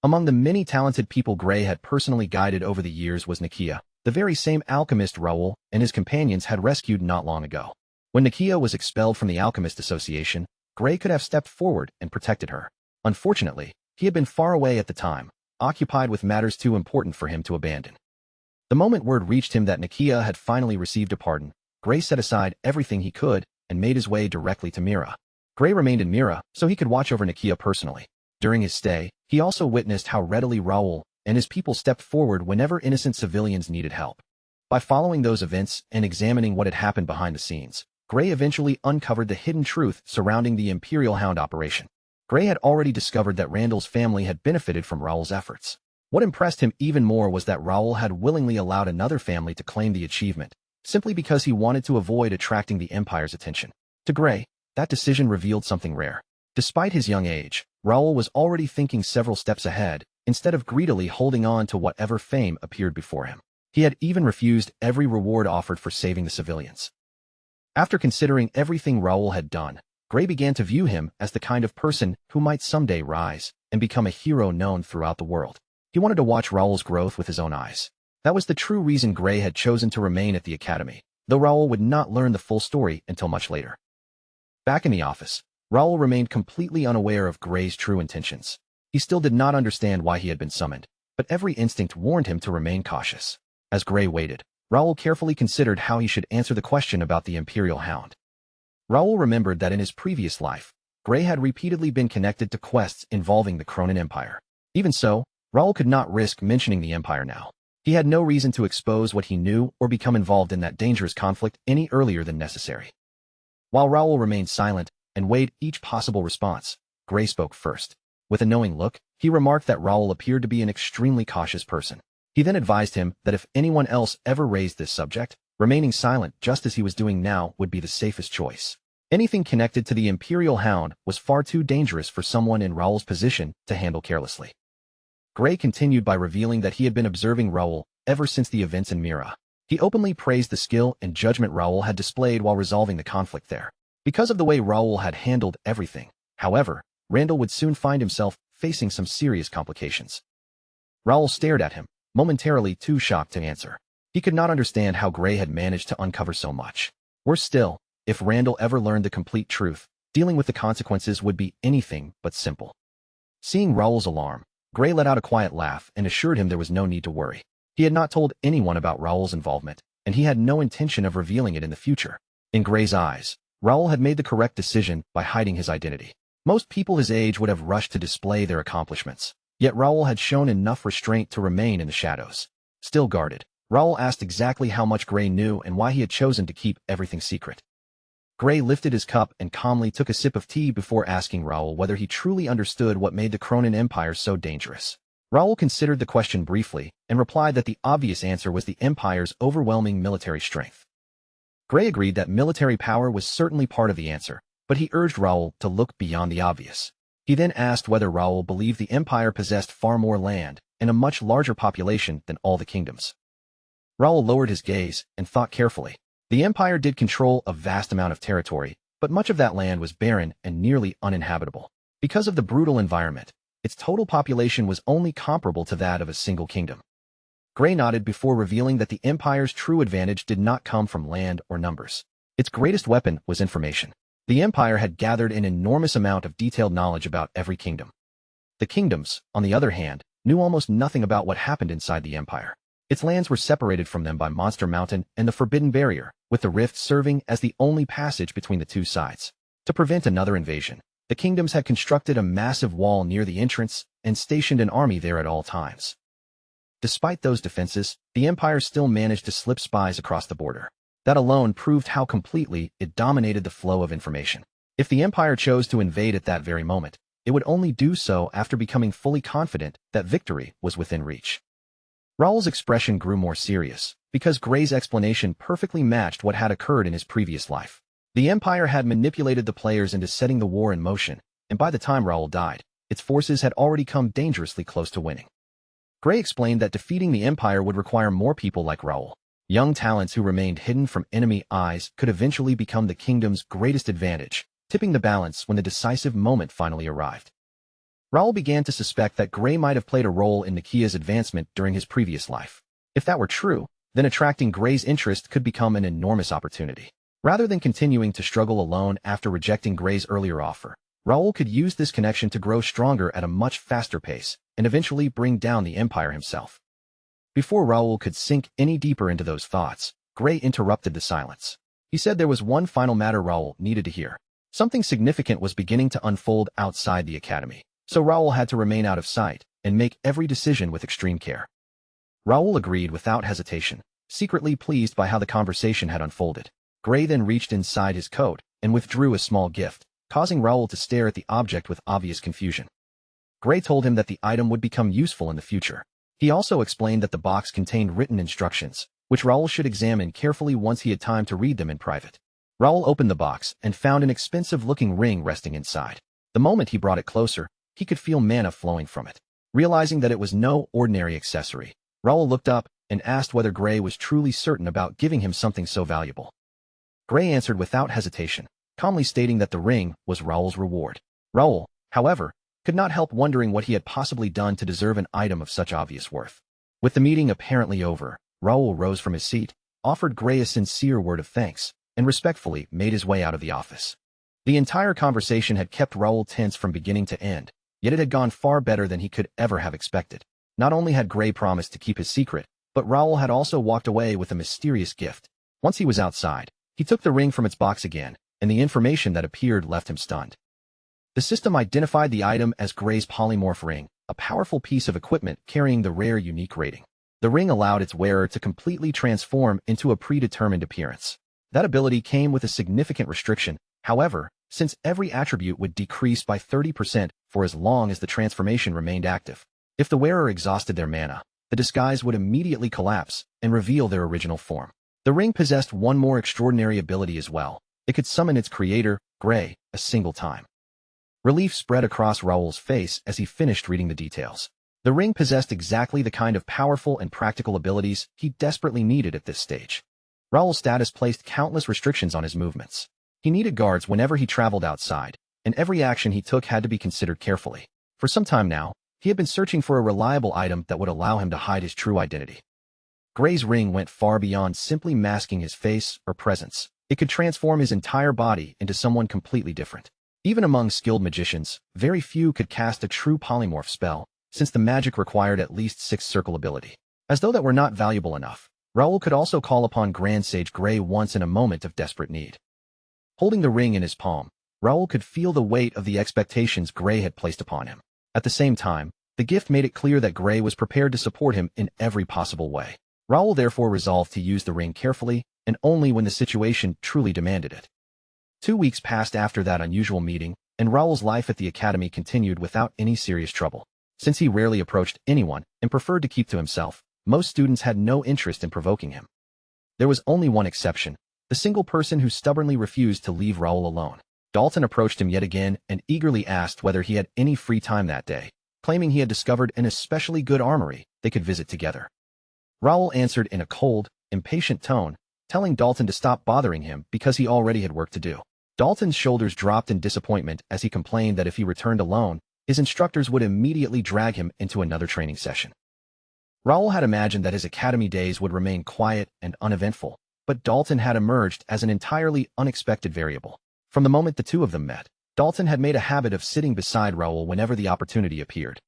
Among the many talented people Gray had personally guided over the years was Nakia, the very same alchemist Raoul and his companions had rescued not long ago. When Nakia was expelled from the Alchemist Association, Gray could have stepped forward and protected her. Unfortunately, he had been far away at the time, occupied with matters too important for him to abandon. The moment word reached him that Nakia had finally received a pardon, Gray set aside everything he could and made his way directly to Mira. Gray remained in Mira so he could watch over Nakia personally. During his stay, he also witnessed how readily Raoul and his people stepped forward whenever innocent civilians needed help. By following those events and examining what had happened behind the scenes, Gray eventually uncovered the hidden truth surrounding the Imperial Hound operation. Gray had already discovered that Randall's family had benefited from Raoul's efforts. What impressed him even more was that Raoul had willingly allowed another family to claim the achievement, simply because he wanted to avoid attracting the Empire's attention. To Gray, that decision revealed something rare. Despite his young age, Raoul was already thinking several steps ahead, instead of greedily holding on to whatever fame appeared before him. He had even refused every reward offered for saving the civilians. After considering everything Raoul had done, Gray began to view him as the kind of person who might someday rise and become a hero known throughout the world. He wanted to watch Raoul's growth with his own eyes. That was the true reason Gray had chosen to remain at the academy, though Raoul would not learn the full story until much later. Back in the office, Raoul remained completely unaware of Gray's true intentions. He still did not understand why he had been summoned, but every instinct warned him to remain cautious. As Gray waited, Raoul carefully considered how he should answer the question about the Imperial Hound. Raoul remembered that in his previous life, Gray had repeatedly been connected to quests involving the Cronin Empire. Even so, Raoul could not risk mentioning the Empire now. He had no reason to expose what he knew or become involved in that dangerous conflict any earlier than necessary. While Raoul remained silent and weighed each possible response, Gray spoke first. With a knowing look, he remarked that Raoul appeared to be an extremely cautious person. He then advised him that if anyone else ever raised this subject, remaining silent just as he was doing now would be the safest choice. Anything connected to the Imperial Hound was far too dangerous for someone in Raoul's position to handle carelessly. Gray continued by revealing that he had been observing Raoul ever since the events in Mira. He openly praised the skill and judgment Raoul had displayed while resolving the conflict there. Because of the way Raoul had handled everything, however, Randall would soon find himself facing some serious complications. Raoul stared at him, momentarily too shocked to answer. He could not understand how Gray had managed to uncover so much. Worse still, if Randall ever learned the complete truth, dealing with the consequences would be anything but simple. Seeing Raoul's alarm, Gray let out a quiet laugh and assured him there was no need to worry. He had not told anyone about Raoul's involvement, and he had no intention of revealing it in the future. In Gray's eyes, Raoul had made the correct decision by hiding his identity. Most people his age would have rushed to display their accomplishments, yet Raoul had shown enough restraint to remain in the shadows. Still guarded, Raoul asked exactly how much Gray knew and why he had chosen to keep everything secret. Gray lifted his cup and calmly took a sip of tea before asking Raoul whether he truly understood what made the Cronin Empire so dangerous. Raoul considered the question briefly and replied that the obvious answer was the Empire's overwhelming military strength. Gray agreed that military power was certainly part of the answer, but he urged Raoul to look beyond the obvious. He then asked whether Raoul believed the Empire possessed far more land and a much larger population than all the kingdoms. Raoul lowered his gaze and thought carefully. The Empire did control a vast amount of territory, but much of that land was barren and nearly uninhabitable. Because of the brutal environment, its total population was only comparable to that of a single kingdom. Gray nodded before revealing that the Empire's true advantage did not come from land or numbers. Its greatest weapon was information. The Empire had gathered an enormous amount of detailed knowledge about every kingdom. The kingdoms, on the other hand, knew almost nothing about what happened inside the Empire. Its lands were separated from them by Monster Mountain and the Forbidden Barrier, with the rift serving as the only passage between the two sides. To prevent another invasion, the kingdoms had constructed a massive wall near the entrance and stationed an army there at all times. Despite those defenses, the Empire still managed to slip spies across the border. That alone proved how completely it dominated the flow of information. If the Empire chose to invade at that very moment, it would only do so after becoming fully confident that victory was within reach. Raoul's expression grew more serious, because Gray's explanation perfectly matched what had occurred in his previous life. The Empire had manipulated the players into setting the war in motion, and by the time Raoul died, its forces had already come dangerously close to winning. Gray explained that defeating the Empire would require more people like Raoul. Young talents who remained hidden from enemy eyes could eventually become the kingdom's greatest advantage, tipping the balance when the decisive moment finally arrived. Raoul began to suspect that Gray might have played a role in Nakia's advancement during his previous life. If that were true, then attracting Gray's interest could become an enormous opportunity. Rather than continuing to struggle alone after rejecting Gray's earlier offer, Raoul could use this connection to grow stronger at a much faster pace and eventually bring down the Empire himself. Before Raoul could sink any deeper into those thoughts, Gray interrupted the silence. He said there was one final matter Raoul needed to hear. Something significant was beginning to unfold outside the academy, so Raoul had to remain out of sight and make every decision with extreme care. Raoul agreed without hesitation, secretly pleased by how the conversation had unfolded. Gray then reached inside his coat and withdrew a small gift, causing Raoul to stare at the object with obvious confusion. Gray told him that the item would become useful in the future. He also explained that the box contained written instructions, which Raoul should examine carefully once he had time to read them in private. Raoul opened the box and found an expensive-looking ring resting inside. The moment he brought it closer, he could feel mana flowing from it. Realizing that it was no ordinary accessory, Raoul looked up and asked whether Gray was truly certain about giving him something so valuable. Gray answered without hesitation, calmly stating that the ring was Raoul's reward. Raoul, however, could not help wondering what he had possibly done to deserve an item of such obvious worth. With the meeting apparently over, Raoul rose from his seat, offered Gray a sincere word of thanks, and respectfully made his way out of the office. The entire conversation had kept Raoul tense from beginning to end, yet it had gone far better than he could ever have expected. Not only had Gray promised to keep his secret, but Raoul had also walked away with a mysterious gift. Once he was outside, he took the ring from its box again, and the information that appeared left him stunned. The system identified the item as Gray's polymorph ring, a powerful piece of equipment carrying the rare unique rating. The ring allowed its wearer to completely transform into a predetermined appearance. That ability came with a significant restriction, however, since every attribute would decrease by 30% for as long as the transformation remained active. If the wearer exhausted their mana, the disguise would immediately collapse and reveal their original form. The ring possessed one more extraordinary ability as well. It could summon its creator, Gray, a single time. Relief spread across Raoul's face as he finished reading the details. The ring possessed exactly the kind of powerful and practical abilities he desperately needed at this stage. Raoul's status placed countless restrictions on his movements. He needed guards whenever he traveled outside, and every action he took had to be considered carefully. For some time now, he had been searching for a reliable item that would allow him to hide his true identity. Gray's ring went far beyond simply masking his face or presence. It could transform his entire body into someone completely different. Even among skilled magicians, very few could cast a true polymorph spell, since the magic required at least 6 circle ability. As though that were not valuable enough, Raoul could also call upon Grand Sage Gray once in a moment of desperate need. Holding the ring in his palm, Raoul could feel the weight of the expectations Gray had placed upon him. At the same time, the gift made it clear that Gray was prepared to support him in every possible way. Raoul therefore resolved to use the ring carefully and only when the situation truly demanded it. 2 weeks passed after that unusual meeting, and Raoul's life at the academy continued without any serious trouble. Since he rarely approached anyone and preferred to keep to himself, most students had no interest in provoking him. There was only one exception, the single person who stubbornly refused to leave Raoul alone. Dalton approached him yet again and eagerly asked whether he had any free time that day, claiming he had discovered an especially good armory they could visit together. Raoul answered in a cold, impatient tone, telling Dalton to stop bothering him because he already had work to do. Dalton's shoulders dropped in disappointment as he complained that if he returned alone, his instructors would immediately drag him into another training session. Raoul had imagined that his academy days would remain quiet and uneventful, but Dalton had emerged as an entirely unexpected variable. From the moment the two of them met, Dalton had made a habit of sitting beside Raoul whenever the opportunity appeared.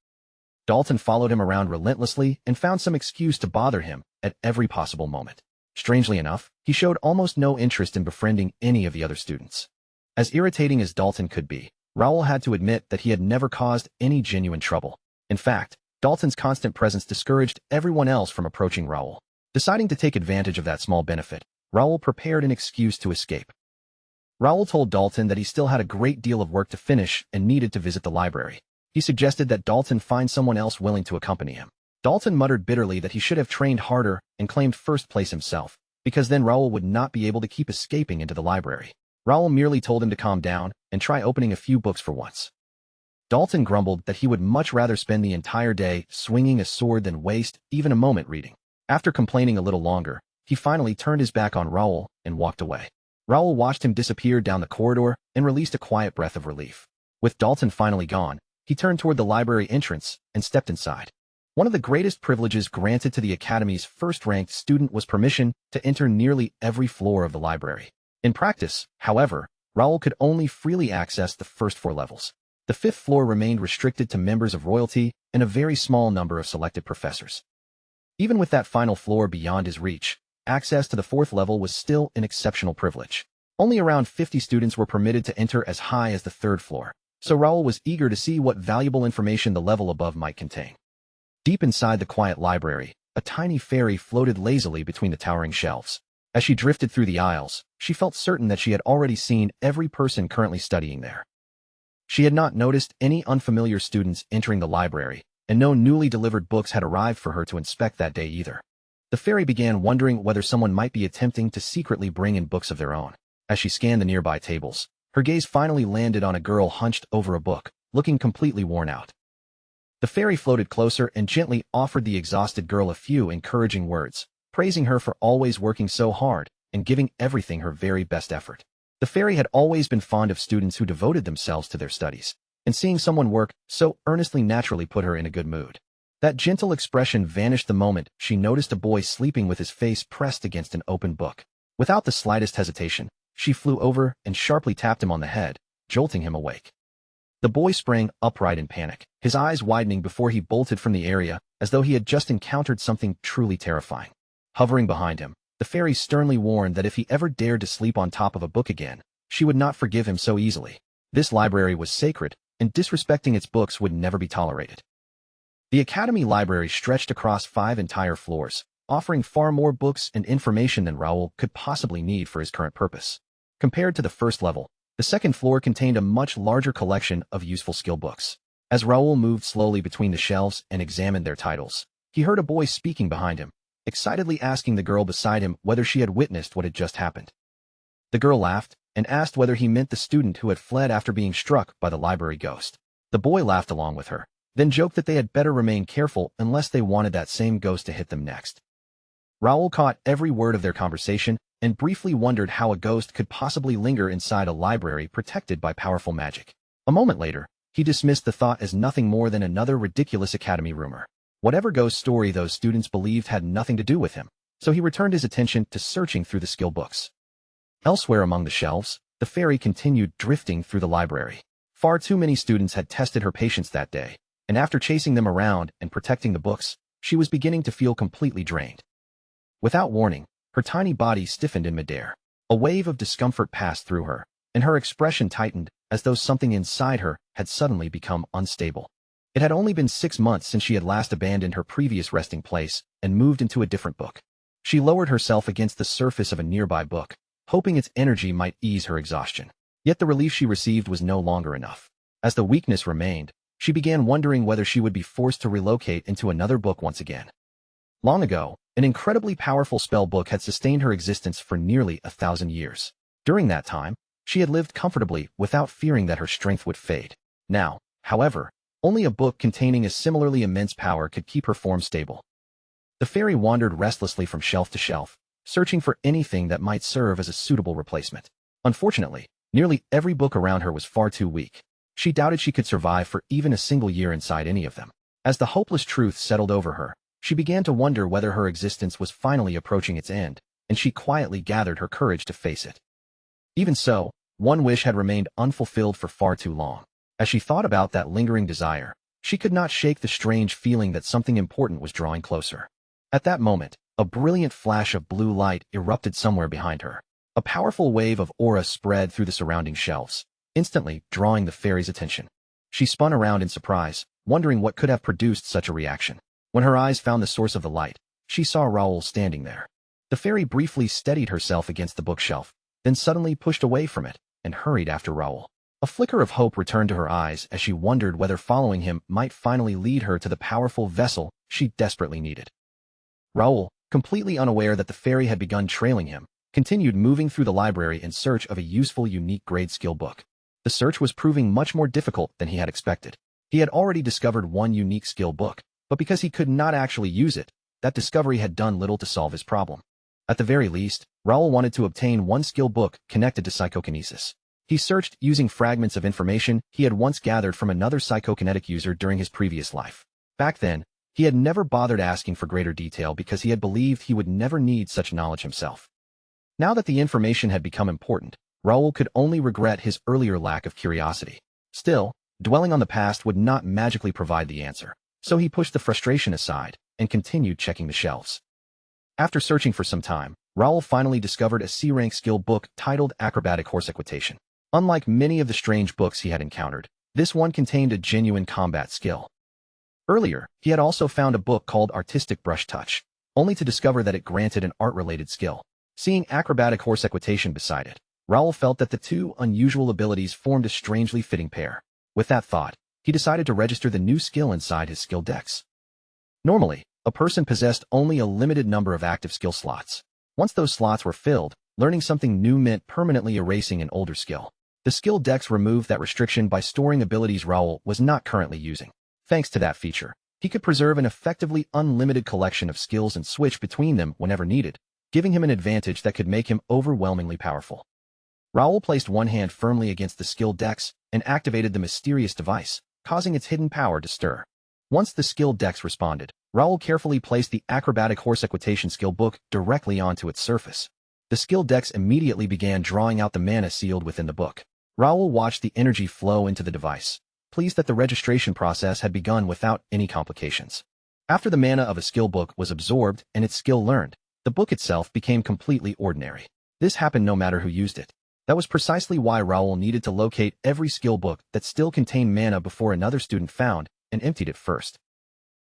Dalton followed him around relentlessly and found some excuse to bother him at every possible moment. Strangely enough, he showed almost no interest in befriending any of the other students. As irritating as Dalton could be, Raoul had to admit that he had never caused any genuine trouble. In fact, Dalton's constant presence discouraged everyone else from approaching Raoul. Deciding to take advantage of that small benefit, Raoul prepared an excuse to escape. Raoul told Dalton that he still had a great deal of work to finish and needed to visit the library. He suggested that Dalton find someone else willing to accompany him. Dalton muttered bitterly that he should have trained harder and claimed first place himself, because then Raoul would not be able to keep escaping into the library. Raoul merely told him to calm down and try opening a few books for once. Dalton grumbled that he would much rather spend the entire day swinging a sword than waste even a moment reading. After complaining a little longer, he finally turned his back on Raoul and walked away. Raoul watched him disappear down the corridor and released a quiet breath of relief. With Dalton finally gone, he turned toward the library entrance and stepped inside. One of the greatest privileges granted to the Academy's first-ranked student was permission to enter nearly every floor of the library. In practice, however, Raoul could only freely access the first 4 levels. The 5th floor remained restricted to members of royalty and a very small number of selected professors. Even with that final floor beyond his reach, access to the 4th level was still an exceptional privilege. Only around 50 students were permitted to enter as high as the 3rd floor, so Raoul was eager to see what valuable information the level above might contain. Deep inside the quiet library, a tiny fairy floated lazily between the towering shelves. As she drifted through the aisles, she felt certain that she had already seen every person currently studying there. She had not noticed any unfamiliar students entering the library, and no newly delivered books had arrived for her to inspect that day either. The fairy began wondering whether someone might be attempting to secretly bring in books of their own. As she scanned the nearby tables, her gaze finally landed on a girl hunched over a book, looking completely worn out. The fairy floated closer and gently offered the exhausted girl a few encouraging words, praising her for always working so hard and giving everything her very best effort. The fairy had always been fond of students who devoted themselves to their studies, and seeing someone work so earnestly naturally put her in a good mood. That gentle expression vanished the moment she noticed a boy sleeping with his face pressed against an open book. Without the slightest hesitation, she flew over and sharply tapped him on the head, jolting him awake. The boy sprang upright in panic, his eyes widening before he bolted from the area as though he had just encountered something truly terrifying. Hovering behind him, the fairy sternly warned that if he ever dared to sleep on top of a book again, she would not forgive him so easily. This library was sacred, and disrespecting its books would never be tolerated. The Academy Library stretched across 5 entire floors, offering far more books and information than Raoul could possibly need for his current purpose. Compared to the first level, the second floor contained a much larger collection of useful skill books. As Raoul moved slowly between the shelves and examined their titles, he heard a boy speaking behind him, excitedly asking the girl beside him whether she had witnessed what had just happened. The girl laughed and asked whether he meant the student who had fled after being struck by the library ghost. The boy laughed along with her, then joked that they had better remain careful unless they wanted that same ghost to hit them next. Raoul caught every word of their conversation and briefly wondered how a ghost could possibly linger inside a library protected by powerful magic. A moment later, he dismissed the thought as nothing more than another ridiculous academy rumor. Whatever ghost story those students believed had nothing to do with him, so he returned his attention to searching through the skill books. Elsewhere among the shelves, the fairy continued drifting through the library. Far too many students had tested her patience that day, and after chasing them around and protecting the books, she was beginning to feel completely drained. Without warning, her tiny body stiffened in midair. A wave of discomfort passed through her, and her expression tightened as though something inside her had suddenly become unstable. It had only been 6 months since she had last abandoned her previous resting place and moved into a different book. She lowered herself against the surface of a nearby book, hoping its energy might ease her exhaustion. Yet the relief she received was no longer enough. As the weakness remained, she began wondering whether she would be forced to relocate into another book once again. Long ago, an incredibly powerful spell book had sustained her existence for nearly 1,000 years. During that time, she had lived comfortably without fearing that her strength would fade. Now, however, only a book containing a similarly immense power could keep her form stable. The fairy wandered restlessly from shelf to shelf, searching for anything that might serve as a suitable replacement. Unfortunately, nearly every book around her was far too weak. She doubted she could survive for even a single year inside any of them. As the hopeless truth settled over her, she began to wonder whether her existence was finally approaching its end, and she quietly gathered her courage to face it. Even so, one wish had remained unfulfilled for far too long. As she thought about that lingering desire, she could not shake the strange feeling that something important was drawing closer. At that moment, a brilliant flash of blue light erupted somewhere behind her. A powerful wave of aura spread through the surrounding shelves, instantly drawing the fairy's attention. She spun around in surprise, wondering what could have produced such a reaction. When her eyes found the source of the light, she saw Raoul standing there. The fairy briefly steadied herself against the bookshelf, then suddenly pushed away from it and hurried after Raoul. A flicker of hope returned to her eyes as she wondered whether following him might finally lead her to the powerful vessel she desperately needed. Raoul, completely unaware that the fairy had begun trailing him, continued moving through the library in search of a useful unique grade skill book. The search was proving much more difficult than he had expected. He had already discovered one unique skill book, but because he could not actually use it, that discovery had done little to solve his problem. At the very least, Raoul wanted to obtain one skill book connected to psychokinesis. He searched using fragments of information he had once gathered from another psychokinetic user during his previous life. Back then, he had never bothered asking for greater detail because he had believed he would never need such knowledge himself. Now that the information had become important, Raoul could only regret his earlier lack of curiosity. Still, dwelling on the past would not magically provide the answer, so he pushed the frustration aside and continued checking the shelves. After searching for some time, Raoul finally discovered a C-rank skill book titled Acrobatic Horse Equitation. Unlike many of the strange books he had encountered, this one contained a genuine combat skill. Earlier, he had also found a book called Artistic Brush Touch, only to discover that it granted an art-related skill. Seeing Acrobatic Horse Equitation beside it, Raoul felt that the two unusual abilities formed a strangely fitting pair. With that thought, he decided to register the new skill inside his skill dex. Normally, A person possessed only a limited number of active skill slots. Once those slots were filled, learning something new meant permanently erasing an older skill. The skill dex removed that restriction by storing abilities Raoul was not currently using. Thanks to that feature, he could preserve an effectively unlimited collection of skills and switch between them whenever needed, giving him an advantage that could make him overwhelmingly powerful. Raoul placed one hand firmly against the skill dex and activated the mysterious device, causing its hidden power to stir. Once the skill dex responded, Raoul carefully placed the acrobatic horse equitation skill book directly onto its surface. The skill dex immediately began drawing out the mana sealed within the book. Raoul watched the energy flow into the device, pleased that the registration process had begun without any complications. After the mana of a skill book was absorbed and its skill learned, the book itself became completely ordinary. This happened no matter who used it. That was precisely why Raoul needed to locate every skill book that still contained mana before another student found and emptied it first.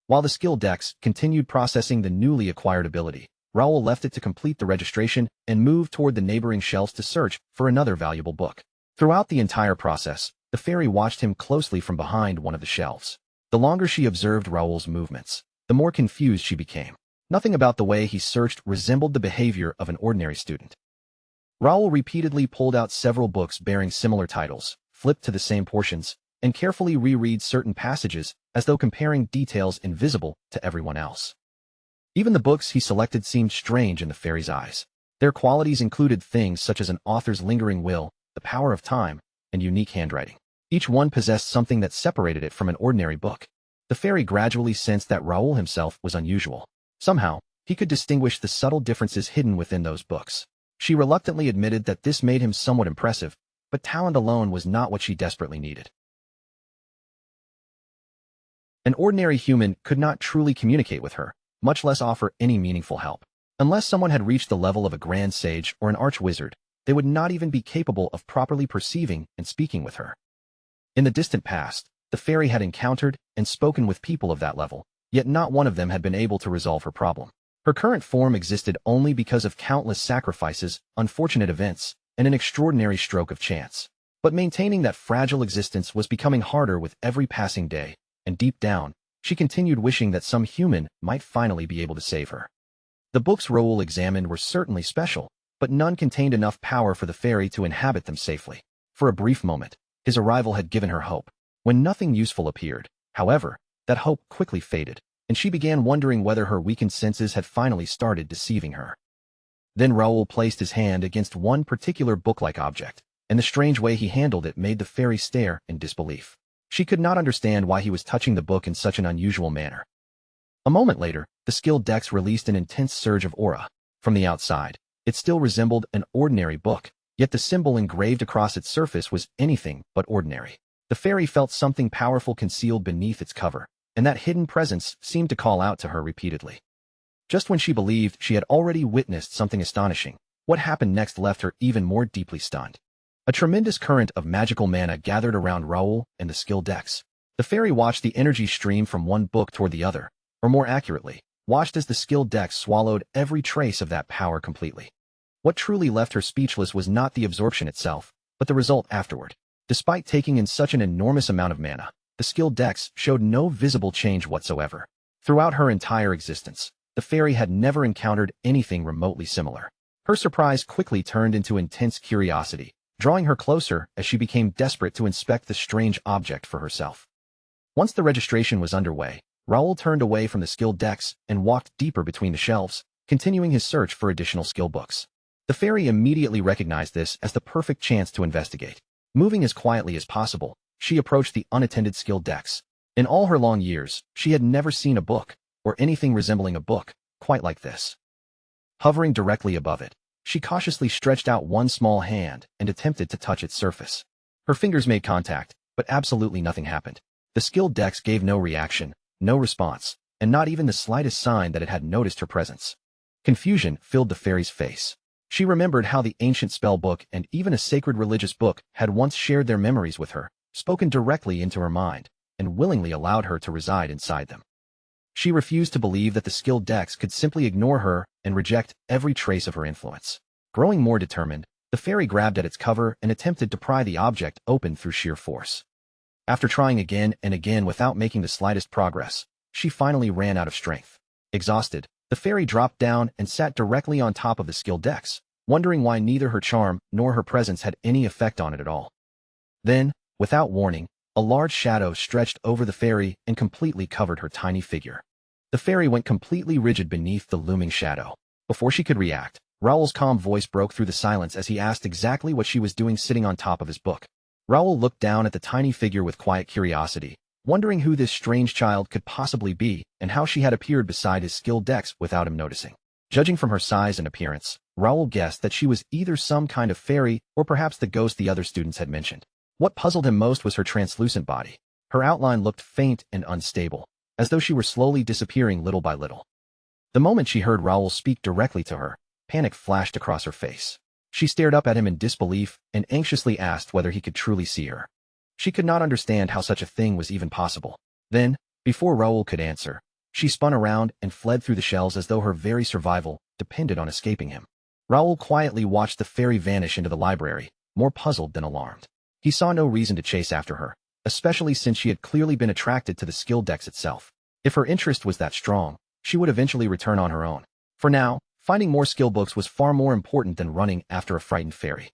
While the skill dex continued processing the newly acquired ability, Raoul left it to complete the registration and moved toward the neighboring shelves to search for another valuable book. Throughout the entire process, the fairy watched him closely from behind one of the shelves. The longer she observed Raoul's movements, the more confused she became. Nothing about the way he searched resembled the behavior of an ordinary student. Raoul repeatedly pulled out several books bearing similar titles, flipped to the same portions, and carefully reread certain passages as though comparing details invisible to everyone else. Even the books he selected seemed strange in the fairy's eyes. Their qualities included things such as an author's lingering will, the power of time, and unique handwriting. Each one possessed something that separated it from an ordinary book. The fairy gradually sensed that Raoul himself was unusual. Somehow, he could distinguish the subtle differences hidden within those books. She reluctantly admitted that this made him somewhat impressive, but talent alone was not what she desperately needed. An ordinary human could not truly communicate with her, much less offer any meaningful help. Unless someone had reached the level of a grand sage or an arch-wizard, they would not even be capable of properly perceiving and speaking with her. In the distant past, the fairy had encountered and spoken with people of that level, yet not one of them had been able to resolve her problem. Her current form existed only because of countless sacrifices, unfortunate events, and an extraordinary stroke of chance. But maintaining that fragile existence was becoming harder with every passing day, and deep down, she continued wishing that some human might finally be able to save her. The books Raoul examined were certainly special, but none contained enough power for the fairy to inhabit them safely. For a brief moment, his arrival had given her hope. When nothing useful appeared, however, that hope quickly faded, and she began wondering whether her weakened senses had finally started deceiving her. Then Raoul placed his hand against one particular book-like object, and the strange way he handled it made the fairy stare in disbelief. She could not understand why he was touching the book in such an unusual manner. A moment later, the skill dex released an intense surge of aura. From the outside, it still resembled an ordinary book, yet the symbol engraved across its surface was anything but ordinary. The fairy felt something powerful concealed beneath its cover, and that hidden presence seemed to call out to her repeatedly. Just when she believed she had already witnessed something astonishing, what happened next left her even more deeply stunned. A tremendous current of magical mana gathered around Raoul and the skill dex. The fairy watched the energy stream from one book toward the other, or more accurately, watched as the skill dex swallowed every trace of that power completely. What truly left her speechless was not the absorption itself, but the result afterward. Despite taking in such an enormous amount of mana, the skill dex showed no visible change whatsoever. Throughout her entire existence, the fairy had never encountered anything remotely similar. Her surprise quickly turned into intense curiosity, drawing her closer as she became desperate to inspect the strange object for herself. Once the registration was underway, Raoul turned away from the skill dex and walked deeper between the shelves, continuing his search for additional skill books. The fairy immediately recognized this as the perfect chance to investigate. Moving as quietly as possible, she approached the unattended skill dex. In all her long years, she had never seen a book, or anything resembling a book, quite like this. Hovering directly above it, she cautiously stretched out one small hand and attempted to touch its surface. Her fingers made contact, but absolutely nothing happened. The skill dex gave no reaction, no response, and not even the slightest sign that it had noticed her presence. Confusion filled the fairy's face. She remembered how the ancient spell book and even a sacred religious book had once shared their memories with her, spoken directly into her mind, and willingly allowed her to reside inside them. She refused to believe that the skill dex could simply ignore her and reject every trace of her influence. Growing more determined, the fairy grabbed at its cover and attempted to pry the object open through sheer force. After trying again and again without making the slightest progress, she finally ran out of strength. Exhausted, the fairy dropped down and sat directly on top of the skill dex, wondering why neither her charm nor her presence had any effect on it at all. Then, without warning, a large shadow stretched over the fairy and completely covered her tiny figure. The fairy went completely rigid beneath the looming shadow. Before she could react, Raoul's calm voice broke through the silence as he asked exactly what she was doing sitting on top of his book. Raoul looked down at the tiny figure with quiet curiosity, wondering who this strange child could possibly be and how she had appeared beside his skill dex without him noticing. Judging from her size and appearance, Raoul guessed that she was either some kind of fairy or perhaps the ghost the other students had mentioned. What puzzled him most was her translucent body. Her outline looked faint and unstable, as though she were slowly disappearing little by little. The moment she heard Raoul speak directly to her, panic flashed across her face. She stared up at him in disbelief and anxiously asked whether he could truly see her. She could not understand how such a thing was even possible. Then, before Raoul could answer, she spun around and fled through the shells as though her very survival depended on escaping him. Raoul quietly watched the fairy vanish into the library, more puzzled than alarmed. He saw no reason to chase after her, especially since she had clearly been attracted to the skill dex itself. If her interest was that strong, she would eventually return on her own. For now, finding more skill books was far more important than running after a frightened fairy.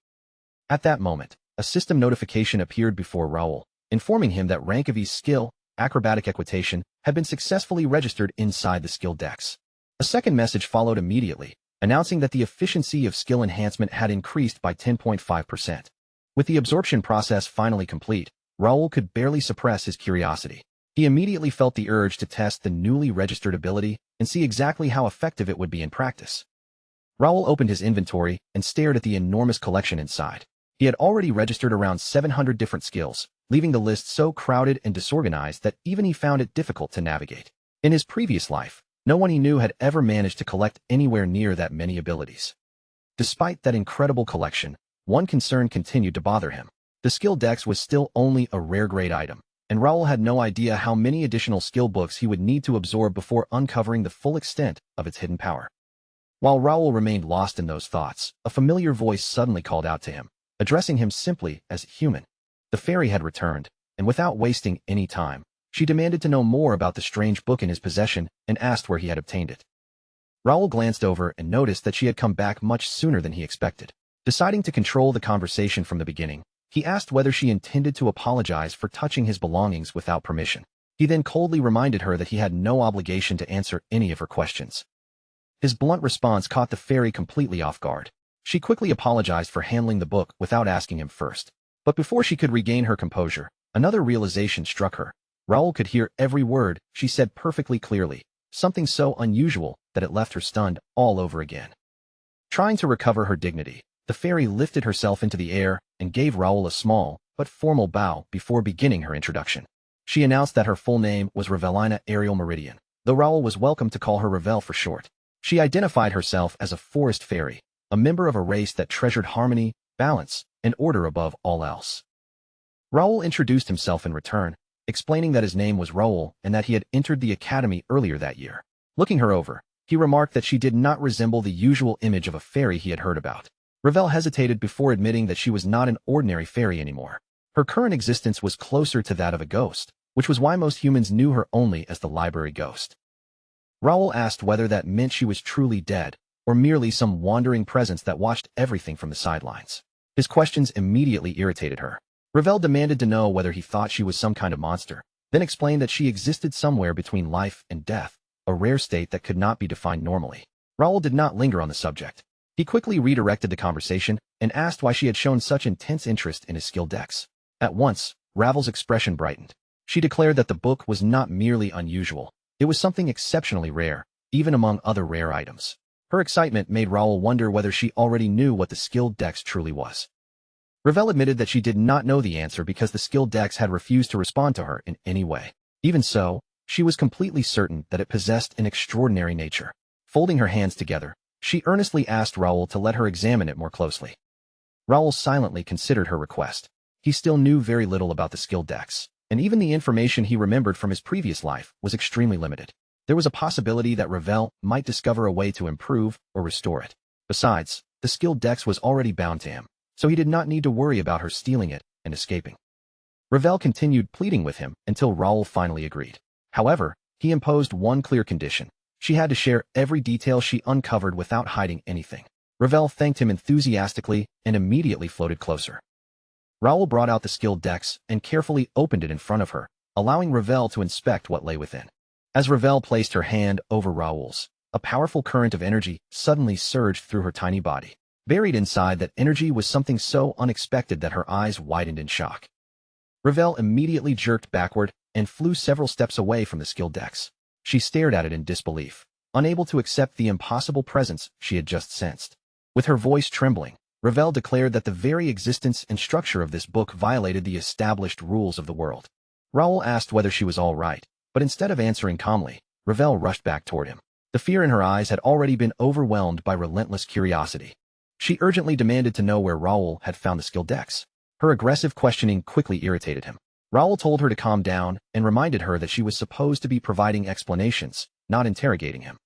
At that moment, a system notification appeared before Raoul, informing him that rank of his skill, acrobatic equitation, had been successfully registered inside the skill dex. A second message followed immediately, announcing that the efficiency of skill enhancement had increased by 10.5%. With the absorption process finally complete, Raoul could barely suppress his curiosity. He immediately felt the urge to test the newly registered ability and see exactly how effective it would be in practice. Raoul opened his inventory and stared at the enormous collection inside. He had already registered around 700 different skills, leaving the list so crowded and disorganized that even he found it difficult to navigate. In his previous life, no one he knew had ever managed to collect anywhere near that many abilities. Despite that incredible collection, one concern continued to bother him. The skill dex was still only a rare grade item, and Raoul had no idea how many additional skill books he would need to absorb before uncovering the full extent of its hidden power. While Raoul remained lost in those thoughts, a familiar voice suddenly called out to him, addressing him simply as human. The fairy had returned, and without wasting any time, she demanded to know more about the strange book in his possession and asked where he had obtained it. Raoul glanced over and noticed that she had come back much sooner than he expected. Deciding to control the conversation from the beginning, he asked whether she intended to apologize for touching his belongings without permission. He then coldly reminded her that he had no obligation to answer any of her questions. His blunt response caught the fairy completely off guard. She quickly apologized for handling the book without asking him first. But before she could regain her composure, another realization struck her. Raoul could hear every word she said perfectly clearly, something so unusual that it left her stunned all over again. Trying to recover her dignity, the fairy lifted herself into the air and gave Raoul a small but formal bow before beginning her introduction. She announced that her full name was Revelina Ariel Meridian, though Raoul was welcome to call her Revel for short. She identified herself as a forest fairy, a member of a race that treasured harmony, balance, and order above all else. Raoul introduced himself in return, explaining that his name was Raoul and that he had entered the academy earlier that year. Looking her over, he remarked that she did not resemble the usual image of a fairy he had heard about. Revel hesitated before admitting that she was not an ordinary fairy anymore. Her current existence was closer to that of a ghost, which was why most humans knew her only as the library ghost. Raoul asked whether that meant she was truly dead, or merely some wandering presence that watched everything from the sidelines. His questions immediately irritated her. Revel demanded to know whether he thought she was some kind of monster, then explained that she existed somewhere between life and death, a rare state that could not be defined normally. Raoul did not linger on the subject. He quickly redirected the conversation and asked why she had shown such intense interest in his skill dex. At once, Ravel's expression brightened. She declared that the book was not merely unusual, it was something exceptionally rare, even among other rare items. Her excitement made Raoul wonder whether she already knew what the skill dex truly was. Revel admitted that she did not know the answer because the skill dex had refused to respond to her in any way. Even so, she was completely certain that it possessed an extraordinary nature. Folding her hands together, she earnestly asked Raoul to let her examine it more closely. Raoul silently considered her request. He still knew very little about the skill dex, and even the information he remembered from his previous life was extremely limited. There was a possibility that Revel might discover a way to improve or restore it. Besides, the skill dex was already bound to him, so he did not need to worry about her stealing it and escaping. Revel continued pleading with him until Raoul finally agreed. However, he imposed one clear condition. She had to share every detail she uncovered without hiding anything. Ravel thanked him enthusiastically and immediately floated closer. Raoul brought out the skill dex and carefully opened it in front of her, allowing Ravel to inspect what lay within. As Ravel placed her hand over Raoul's, a powerful current of energy suddenly surged through her tiny body. Buried inside that energy was something so unexpected that her eyes widened in shock. Ravel immediately jerked backward and flew several steps away from the skill dex. She stared at it in disbelief, unable to accept the impossible presence she had just sensed. With her voice trembling, Ravel declared that the very existence and structure of this book violated the established rules of the world. Raoul asked whether she was all right, but instead of answering calmly, Ravel rushed back toward him. The fear in her eyes had already been overwhelmed by relentless curiosity. She urgently demanded to know where Raoul had found the skill dex. Her aggressive questioning quickly irritated him. Raoul told her to calm down and reminded her that she was supposed to be providing explanations, not interrogating him.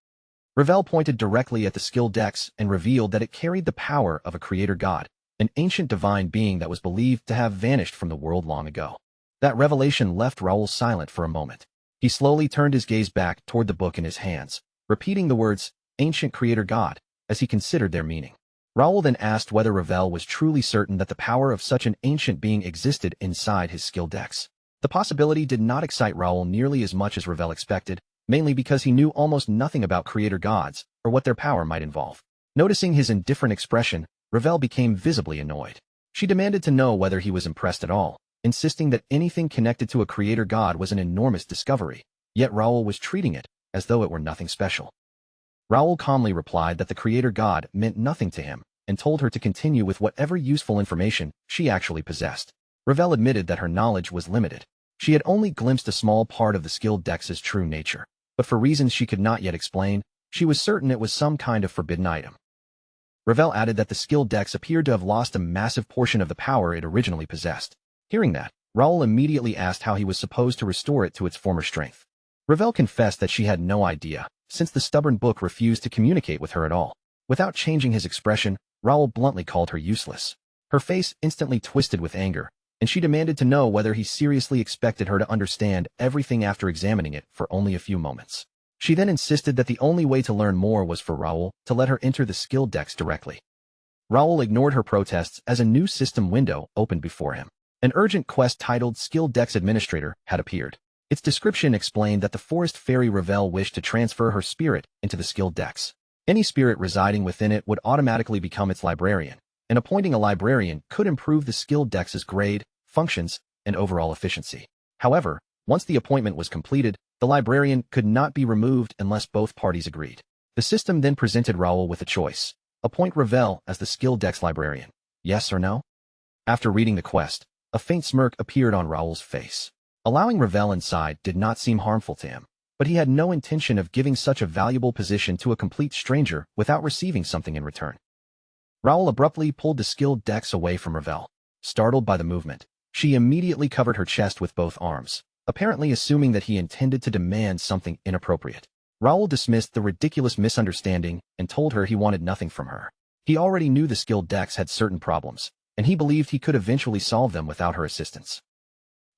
Ravel pointed directly at the skill dex and revealed that it carried the power of a creator god, an ancient divine being that was believed to have vanished from the world long ago. That revelation left Raoul silent for a moment. He slowly turned his gaze back toward the book in his hands, repeating the words, ancient creator god, as he considered their meaning. Raoul then asked whether Ravel was truly certain that the power of such an ancient being existed inside his skill dex. The possibility did not excite Raoul nearly as much as Ravel expected, mainly because he knew almost nothing about creator gods or what their power might involve. Noticing his indifferent expression, Ravel became visibly annoyed. She demanded to know whether he was impressed at all, insisting that anything connected to a creator god was an enormous discovery, yet Raoul was treating it as though it were nothing special. Raoul calmly replied that the creator god meant nothing to him and told her to continue with whatever useful information she actually possessed. Ravel admitted that her knowledge was limited. She had only glimpsed a small part of the skill dex's true nature, but for reasons she could not yet explain, she was certain it was some kind of forbidden item. Ravel added that the skill dex appeared to have lost a massive portion of the power it originally possessed. Hearing that, Raoul immediately asked how he was supposed to restore it to its former strength. Ravel confessed that she had no idea, since the stubborn book refused to communicate with her at all. Without changing his expression, Raoul bluntly called her useless. Her face instantly twisted with anger, and she demanded to know whether he seriously expected her to understand everything after examining it for only a few moments. She then insisted that the only way to learn more was for Raoul to let her enter the skill dex directly. Raoul ignored her protests as a new system window opened before him. An urgent quest titled Skill Dex Administrator had appeared. Its description explained that the forest fairy Ravel wished to transfer her spirit into the skill dex. Any spirit residing within it would automatically become its librarian, and appointing a librarian could improve the skill dex's grade, functions, and overall efficiency. However, once the appointment was completed, the librarian could not be removed unless both parties agreed. The system then presented Raoul with a choice. Appoint Ravel as the skill dex librarian. Yes or no? After reading the quest, a faint smirk appeared on Raoul's face. Allowing Ravel inside did not seem harmful to him, but he had no intention of giving such a valuable position to a complete stranger without receiving something in return. Raoul abruptly pulled the skill dex away from Ravel. Startled by the movement, she immediately covered her chest with both arms, apparently assuming that he intended to demand something inappropriate. Raoul dismissed the ridiculous misunderstanding and told her he wanted nothing from her. He already knew the skill dex had certain problems, and he believed he could eventually solve them without her assistance.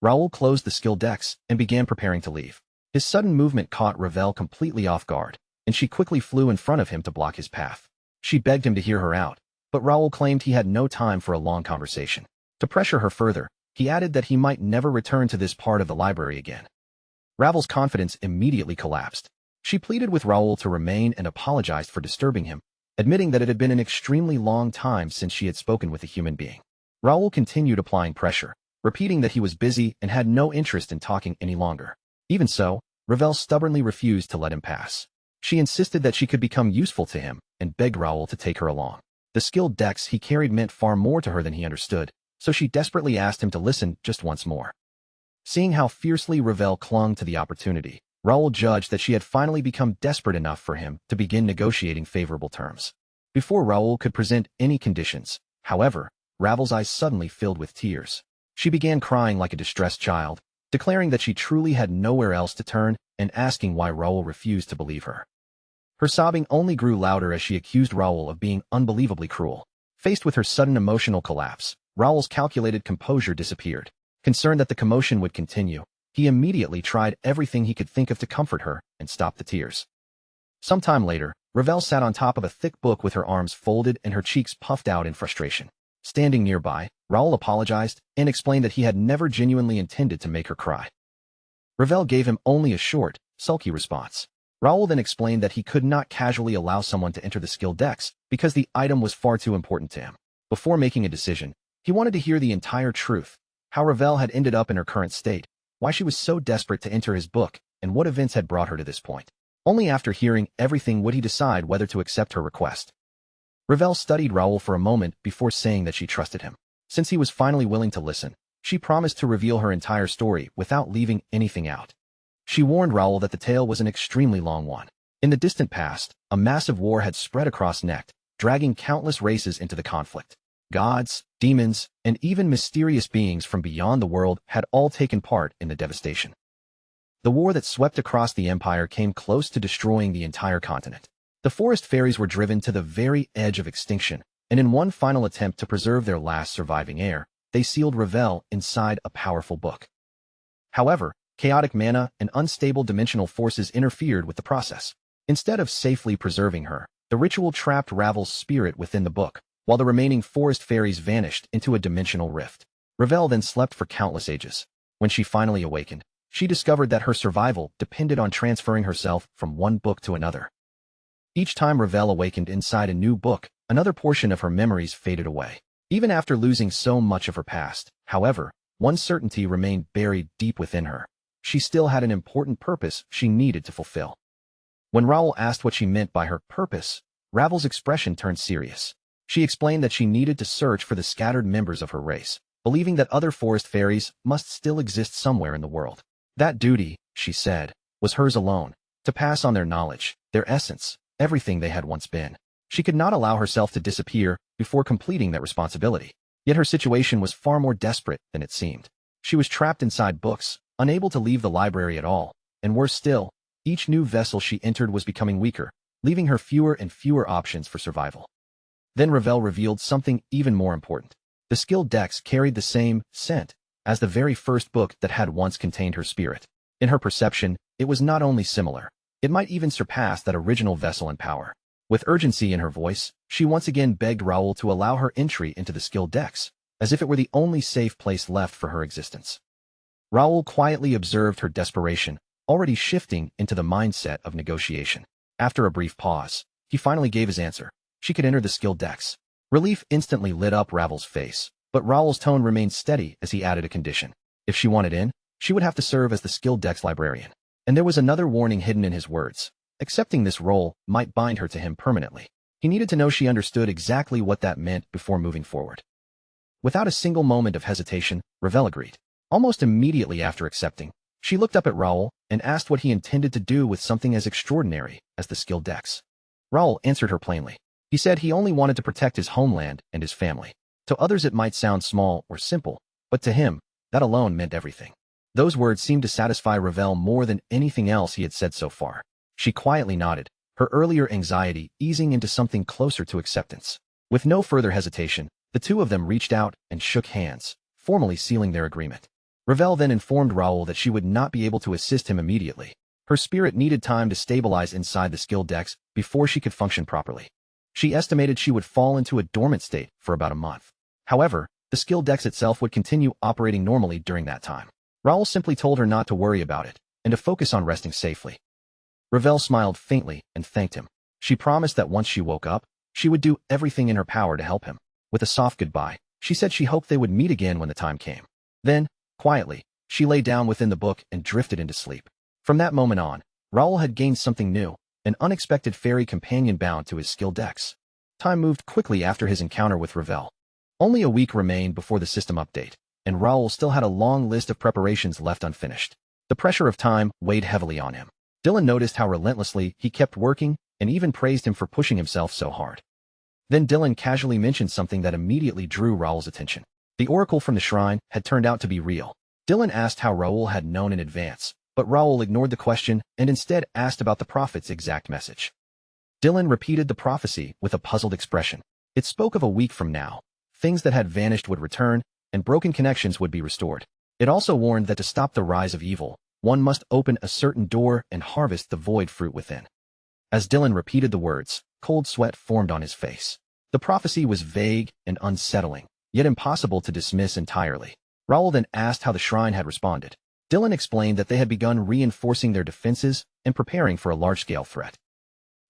Raoul closed the skill dex and began preparing to leave. His sudden movement caught Ravel completely off guard, and she quickly flew in front of him to block his path. She begged him to hear her out, but Raoul claimed he had no time for a long conversation. To pressure her further, he added that he might never return to this part of the library again. Ravel's confidence immediately collapsed. She pleaded with Raoul to remain and apologized for disturbing him, admitting that it had been an extremely long time since she had spoken with a human being. Raoul continued applying pressure, repeating that he was busy and had no interest in talking any longer. Even so, Ravel stubbornly refused to let him pass. She insisted that she could become useful to him and begged Raoul to take her along. The skill dex he carried meant far more to her than he understood, so she desperately asked him to listen just once more. Seeing how fiercely Ravel clung to the opportunity, Raoul judged that she had finally become desperate enough for him to begin negotiating favorable terms. Before Raoul could present any conditions, however, Ravel's eyes suddenly filled with tears. She began crying like a distressed child, declaring that she truly had nowhere else to turn and asking why Raoul refused to believe her. Her sobbing only grew louder as she accused Raoul of being unbelievably cruel. Faced with her sudden emotional collapse, Raoul's calculated composure disappeared. Concerned that the commotion would continue, he immediately tried everything he could think of to comfort her and stop the tears. Sometime later, Ravel sat on top of a thick book with her arms folded and her cheeks puffed out in frustration. Standing nearby, Raoul apologized and explained that he had never genuinely intended to make her cry. Ravel gave him only a short, sulky response. Raoul then explained that he could not casually allow someone to enter the skill decks because the item was far too important to him. Before making a decision, he wanted to hear the entire truth, how Ravel had ended up in her current state, why she was so desperate to enter his book, and what events had brought her to this point. Only after hearing everything would he decide whether to accept her request. Ravel studied Raoul for a moment before saying that she trusted him. Since he was finally willing to listen, she promised to reveal her entire story without leaving anything out. She warned Raoul that the tale was an extremely long one. In the distant past, a massive war had spread across Nect, dragging countless races into the conflict. Gods, demons, and even mysterious beings from beyond the world had all taken part in the devastation. The war that swept across the empire came close to destroying the entire continent. The forest fairies were driven to the very edge of extinction, and in one final attempt to preserve their last surviving heir, they sealed Ravel inside a powerful book. However, chaotic mana and unstable dimensional forces interfered with the process. Instead of safely preserving her, the ritual trapped Ravel's spirit within the book, while the remaining forest fairies vanished into a dimensional rift. Ravel then slept for countless ages. When she finally awakened, she discovered that her survival depended on transferring herself from one book to another. Each time Ravel awakened inside a new book, another portion of her memories faded away. Even after losing so much of her past, however, one certainty remained buried deep within her. She still had an important purpose she needed to fulfill. When Raoul asked what she meant by her purpose, Ravel's expression turned serious. She explained that she needed to search for the scattered members of her race, believing that other forest fairies must still exist somewhere in the world. That duty, she said, was hers alone, to pass on their knowledge, their essence, everything they had once been. She could not allow herself to disappear before completing that responsibility. Yet her situation was far more desperate than it seemed. She was trapped inside books, unable to leave the library at all, and worse still, each new vessel she entered was becoming weaker, leaving her fewer and fewer options for survival. Then Ravel revealed something even more important. The skill decks carried the same scent as the very first book that had once contained her spirit. In her perception, it was not only similar, it might even surpass that original vessel in power. With urgency in her voice, she once again begged Raoul to allow her entry into the skill decks, as if it were the only safe place left for her existence. Raoul quietly observed her desperation, already shifting into the mindset of negotiation. After a brief pause, he finally gave his answer. She could enter the skill decks. Relief instantly lit up Ravel's face, but Raoul's tone remained steady as he added a condition. If she wanted in, she would have to serve as the skill decks librarian. And there was another warning hidden in his words. Accepting this role might bind her to him permanently. He needed to know she understood exactly what that meant before moving forward. Without a single moment of hesitation, Ravel agreed. Almost immediately after accepting, she looked up at Raoul and asked what he intended to do with something as extraordinary as the skill decks. Raoul answered her plainly. He said he only wanted to protect his homeland and his family. To others it might sound small or simple, but to him, that alone meant everything. Those words seemed to satisfy Ravel more than anything else he had said so far. She quietly nodded, her earlier anxiety easing into something closer to acceptance. With no further hesitation, the two of them reached out and shook hands, formally sealing their agreement. Ravel then informed Raoul that she would not be able to assist him immediately. Her spirit needed time to stabilize inside the skill decks before she could function properly. She estimated she would fall into a dormant state for about a month. However, the skill decks itself would continue operating normally during that time. Raoul simply told her not to worry about it, and to focus on resting safely. Ravel smiled faintly and thanked him. She promised that once she woke up, she would do everything in her power to help him. With a soft goodbye, she said she hoped they would meet again when the time came. Then, quietly, she lay down within the book and drifted into sleep. From that moment on, Raoul had gained something new, an unexpected fairy companion bound to his skill decks. Time moved quickly after his encounter with Ravel. Only a week remained before the system update, and Raoul still had a long list of preparations left unfinished. The pressure of time weighed heavily on him. Dylan noticed how relentlessly he kept working and even praised him for pushing himself so hard. Then Dylan casually mentioned something that immediately drew Raoul's attention. The oracle from the shrine had turned out to be real. Dylan asked how Raoul had known in advance, but Raoul ignored the question and instead asked about the prophet's exact message. Dylan repeated the prophecy with a puzzled expression. It spoke of a week from now. Things that had vanished would return, and broken connections would be restored. It also warned that to stop the rise of evil, one must open a certain door and harvest the void fruit within. As Dylan repeated the words, cold sweat formed on his face. The prophecy was vague and unsettling, yet impossible to dismiss entirely. Raoul then asked how the shrine had responded. Dylan explained that they had begun reinforcing their defenses and preparing for a large-scale threat.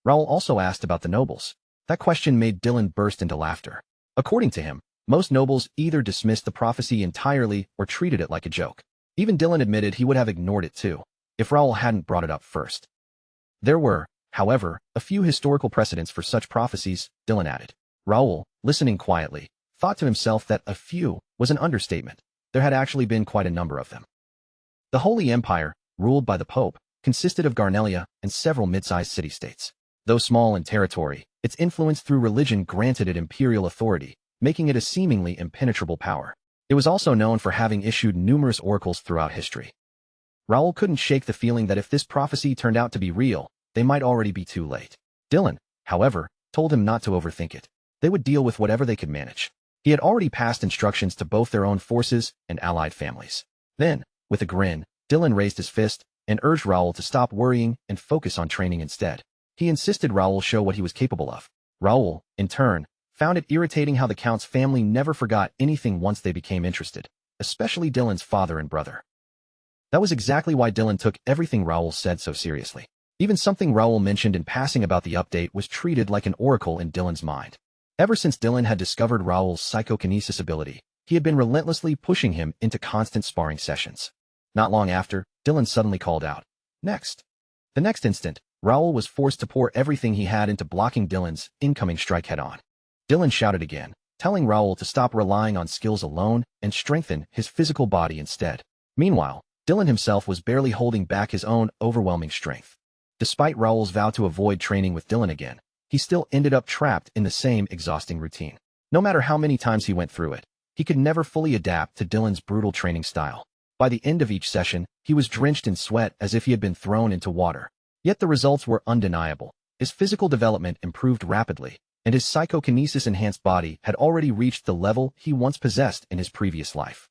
Raoul also asked about the nobles. That question made Dylan burst into laughter. According to him, most nobles either dismissed the prophecy entirely or treated it like a joke. Even Dylan admitted he would have ignored it too, if Raoul hadn't brought it up first. There were, however, a few historical precedents for such prophecies, Dylan added. Raoul, listening quietly, thought to himself that a few was an understatement. There had actually been quite a number of them. The Holy Empire, ruled by the Pope, consisted of Garnelia and several mid-sized city-states. Though small in territory, its influence through religion granted it imperial authority, making it a seemingly impenetrable power. It was also known for having issued numerous oracles throughout history. Raoul couldn't shake the feeling that if this prophecy turned out to be real, they might already be too late. Dylan, however, told him not to overthink it. They would deal with whatever they could manage. He had already passed instructions to both their own forces and allied families. Then, with a grin, Dylan raised his fist and urged Raoul to stop worrying and focus on training instead. He insisted Raoul show what he was capable of. Raoul, in turn, found it irritating how the Count's family never forgot anything once they became interested, especially Dylan's father and brother. That was exactly why Dylan took everything Raoul said so seriously. Even something Raoul mentioned in passing about the update was treated like an oracle in Dylan's mind. Ever since Dylan had discovered Raoul's psychokinesis ability, he had been relentlessly pushing him into constant sparring sessions. Not long after, Dylan suddenly called out, "Next!" The next instant, Raoul was forced to pour everything he had into blocking Dylan's incoming strike head-on. Dylan shouted again, telling Raoul to stop relying on skills alone and strengthen his physical body instead. Meanwhile, Dylan himself was barely holding back his own overwhelming strength. Despite Raoul's vow to avoid training with Dylan again, he still ended up trapped in the same exhausting routine. No matter how many times he went through it, he could never fully adapt to Dylan's brutal training style. By the end of each session, he was drenched in sweat as if he had been thrown into water. Yet the results were undeniable. His physical development improved rapidly, and his psychokinesis-enhanced body had already reached the level he once possessed in his previous life.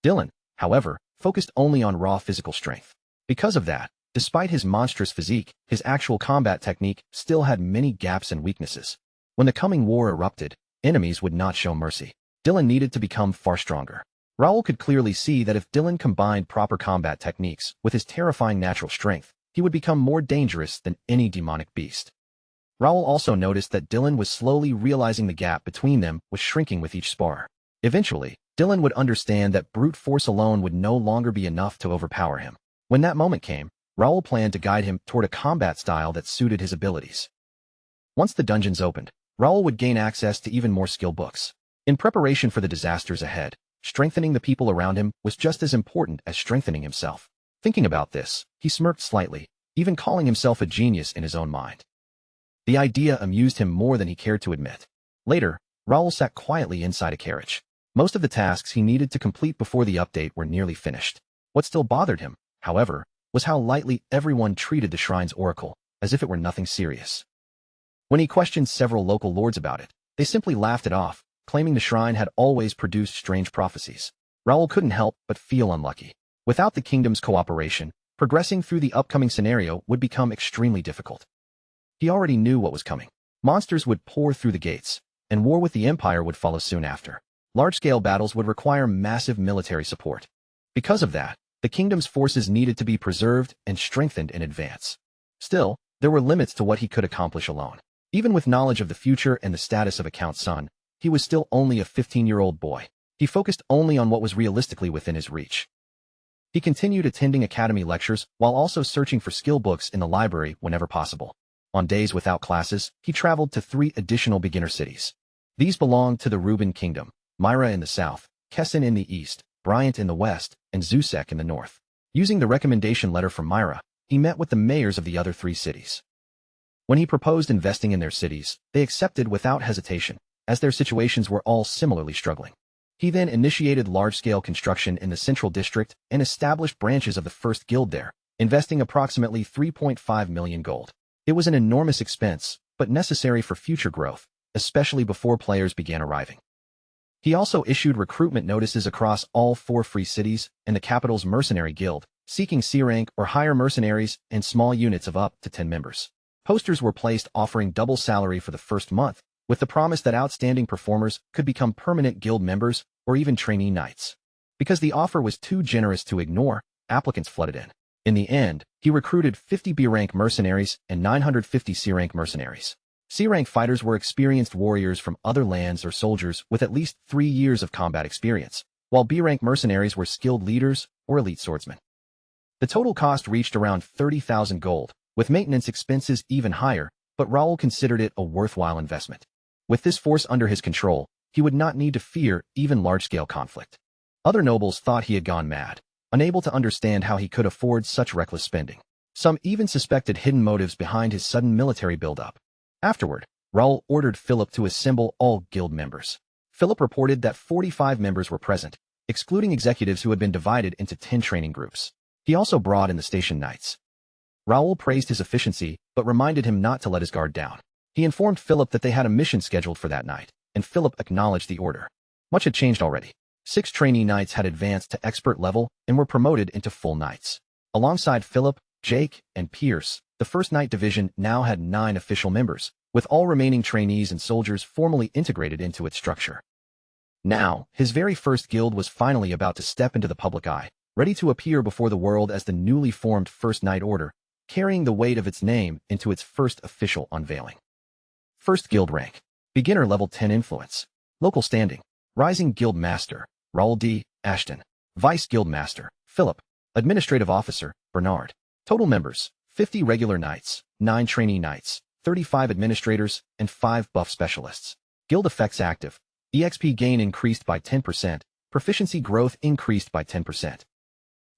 Dylan, however, focused only on raw physical strength. Because of that, despite his monstrous physique, his actual combat technique still had many gaps and weaknesses. When the coming war erupted, enemies would not show mercy. Dylan needed to become far stronger. Raoul could clearly see that if Dylan combined proper combat techniques with his terrifying natural strength, he would become more dangerous than any demonic beast. Raoul also noticed that Dylan was slowly realizing the gap between them was shrinking with each spar. Eventually, Dylan would understand that brute force alone would no longer be enough to overpower him. When that moment came, Raoul planned to guide him toward a combat style that suited his abilities. Once the dungeons opened, Raoul would gain access to even more skill books. In preparation for the disasters ahead, strengthening the people around him was just as important as strengthening himself. Thinking about this, he smirked slightly, even calling himself a genius in his own mind. The idea amused him more than he cared to admit. Later, Raoul sat quietly inside a carriage. Most of the tasks he needed to complete before the update were nearly finished. What still bothered him, however, was how lightly everyone treated the shrine's oracle, as if it were nothing serious. When he questioned several local lords about it, they simply laughed it off, claiming the shrine had always produced strange prophecies. Raoul couldn't help but feel unlucky. Without the kingdom's cooperation, progressing through the upcoming scenario would become extremely difficult. He already knew what was coming. Monsters would pour through the gates, and war with the Empire would follow soon after. Large-scale battles would require massive military support. Because of that, the kingdom's forces needed to be preserved and strengthened in advance. Still, there were limits to what he could accomplish alone. Even with knowledge of the future and the status of a count's son, he was still only a 15-year-old boy. He focused only on what was realistically within his reach. He continued attending academy lectures while also searching for skill books in the library whenever possible. On days without classes, he traveled to 3 additional beginner cities. These belonged to the Reuben Kingdom, Myra in the south, Kessin in the east, Bryant in the west, and Zusek in the north. Using the recommendation letter from Myra, he met with the mayors of the other 3 cities. When he proposed investing in their cities, they accepted without hesitation, as their situations were all similarly struggling. He then initiated large-scale construction in the Central District and established branches of the First Guild there, investing approximately 3.5 million gold. It was an enormous expense, but necessary for future growth, especially before players began arriving. He also issued recruitment notices across all 4 free cities and the capital's mercenary guild, seeking C rank or higher mercenaries and small units of up to 10 members. Posters were placed offering double salary for the first month, with the promise that outstanding performers could become permanent guild members or even trainee knights. Because the offer was too generous to ignore, applicants flooded in. In the end, he recruited 50 B-rank mercenaries and 950 C-rank mercenaries. C-rank fighters were experienced warriors from other lands or soldiers with at least 3 years of combat experience, while B-rank mercenaries were skilled leaders or elite swordsmen. The total cost reached around 30,000 gold, with maintenance expenses even higher, but Raoul considered it a worthwhile investment. With this force under his control, he would not need to fear even large-scale conflict. Other nobles thought he had gone mad, unable to understand how he could afford such reckless spending. Some even suspected hidden motives behind his sudden military buildup. Afterward, Raoul ordered Philip to assemble all guild members. Philip reported that 45 members were present, excluding executives who had been divided into 10 training groups. He also brought in the station knights. Raoul praised his efficiency, but reminded him not to let his guard down. He informed Philip that they had a mission scheduled for that night, and Philip acknowledged the order. Much had changed already. 6 trainee knights had advanced to expert level and were promoted into full knights. Alongside Philip, Jake, and Pierce, the 1st Knight Division now had 9 official members, with all remaining trainees and soldiers formally integrated into its structure. Now, his very first guild was finally about to step into the public eye, ready to appear before the world as the newly formed 1st Knight Order, carrying the weight of its name into its first official unveiling. 1st Guild Rank. Beginner Level 10 Influence. Local Standing. Rising Guild Master, Raoul D. Ashton. Vice Guild Master, Philip. Administrative Officer, Bernard. Total members, 50 regular knights, 9 trainee knights, 35 administrators, and 5 buff specialists. Guild effects active. EXP gain increased by 10%, proficiency growth increased by 10%.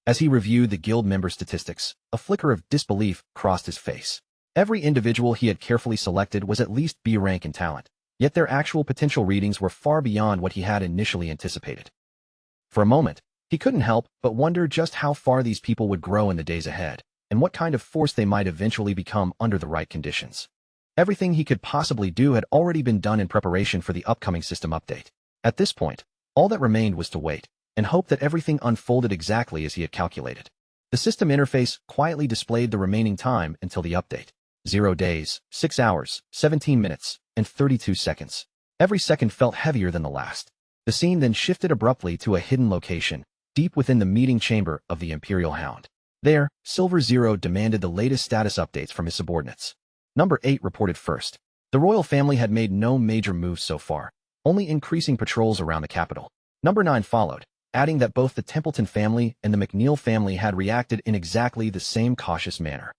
As he reviewed the guild member statistics, a flicker of disbelief crossed his face. Every individual he had carefully selected was at least B rank in talent, yet their actual potential readings were far beyond what he had initially anticipated. For a moment, he couldn't help but wonder just how far these people would grow in the days ahead, and what kind of force they might eventually become under the right conditions. Everything he could possibly do had already been done in preparation for the upcoming system update. At this point, all that remained was to wait, and hope that everything unfolded exactly as he had calculated. The system interface quietly displayed the remaining time until the update. 0 days, 6 hours, 17 minutes, and 32 seconds. Every second felt heavier than the last. The scene then shifted abruptly to a hidden location, deep within the meeting chamber of the Imperial Hound. There, Silver Zero demanded the latest status updates from his subordinates. Number 8 reported first. The royal family had made no major moves so far, only increasing patrols around the capital. Number 9 followed, adding that both the Templeton family and the McNeil family had reacted in exactly the same cautious manner.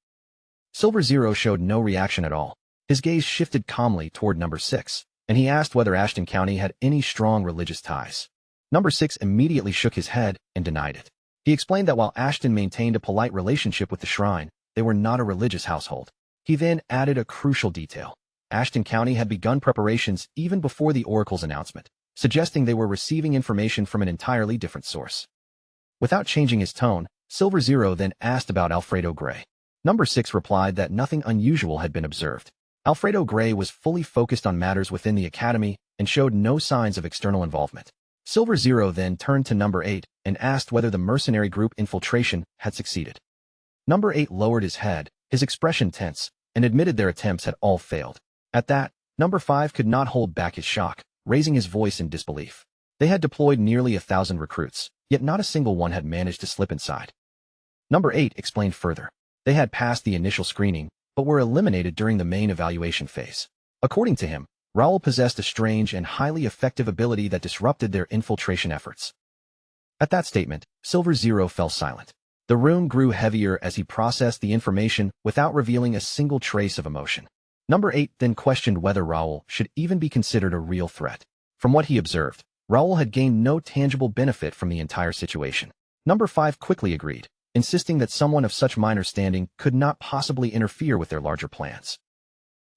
Silver Zero showed no reaction at all. His gaze shifted calmly toward Number 6, and he asked whether Ashton County had any strong religious ties. Number 6 immediately shook his head and denied it. He explained that while Ashton maintained a polite relationship with the shrine, they were not a religious household. He then added a crucial detail. Ashton County had begun preparations even before the Oracle's announcement, suggesting they were receiving information from an entirely different source. Without changing his tone, Silver Zero then asked about Alfredo Gray. Number 6 replied that nothing unusual had been observed. Alfredo Gray was fully focused on matters within the academy and showed no signs of external involvement. Silver Zero then turned to Number 8 and asked whether the mercenary group infiltration had succeeded. Number 8 lowered his head, his expression tense, and admitted their attempts had all failed. At that, Number 5 could not hold back his shock, raising his voice in disbelief. They had deployed nearly 1,000 recruits, yet not a single one had managed to slip inside. Number 8 explained further. They had passed the initial screening, but were eliminated during the main evaluation phase. According to him, Raoul possessed a strange and highly effective ability that disrupted their infiltration efforts. At that statement, Silver Zero fell silent. The room grew heavier as he processed the information without revealing a single trace of emotion. Number 8 then questioned whether Raoul should even be considered a real threat. From what he observed, Raoul had gained no tangible benefit from the entire situation. Number 5 quickly agreed, insisting that someone of such minor standing could not possibly interfere with their larger plans.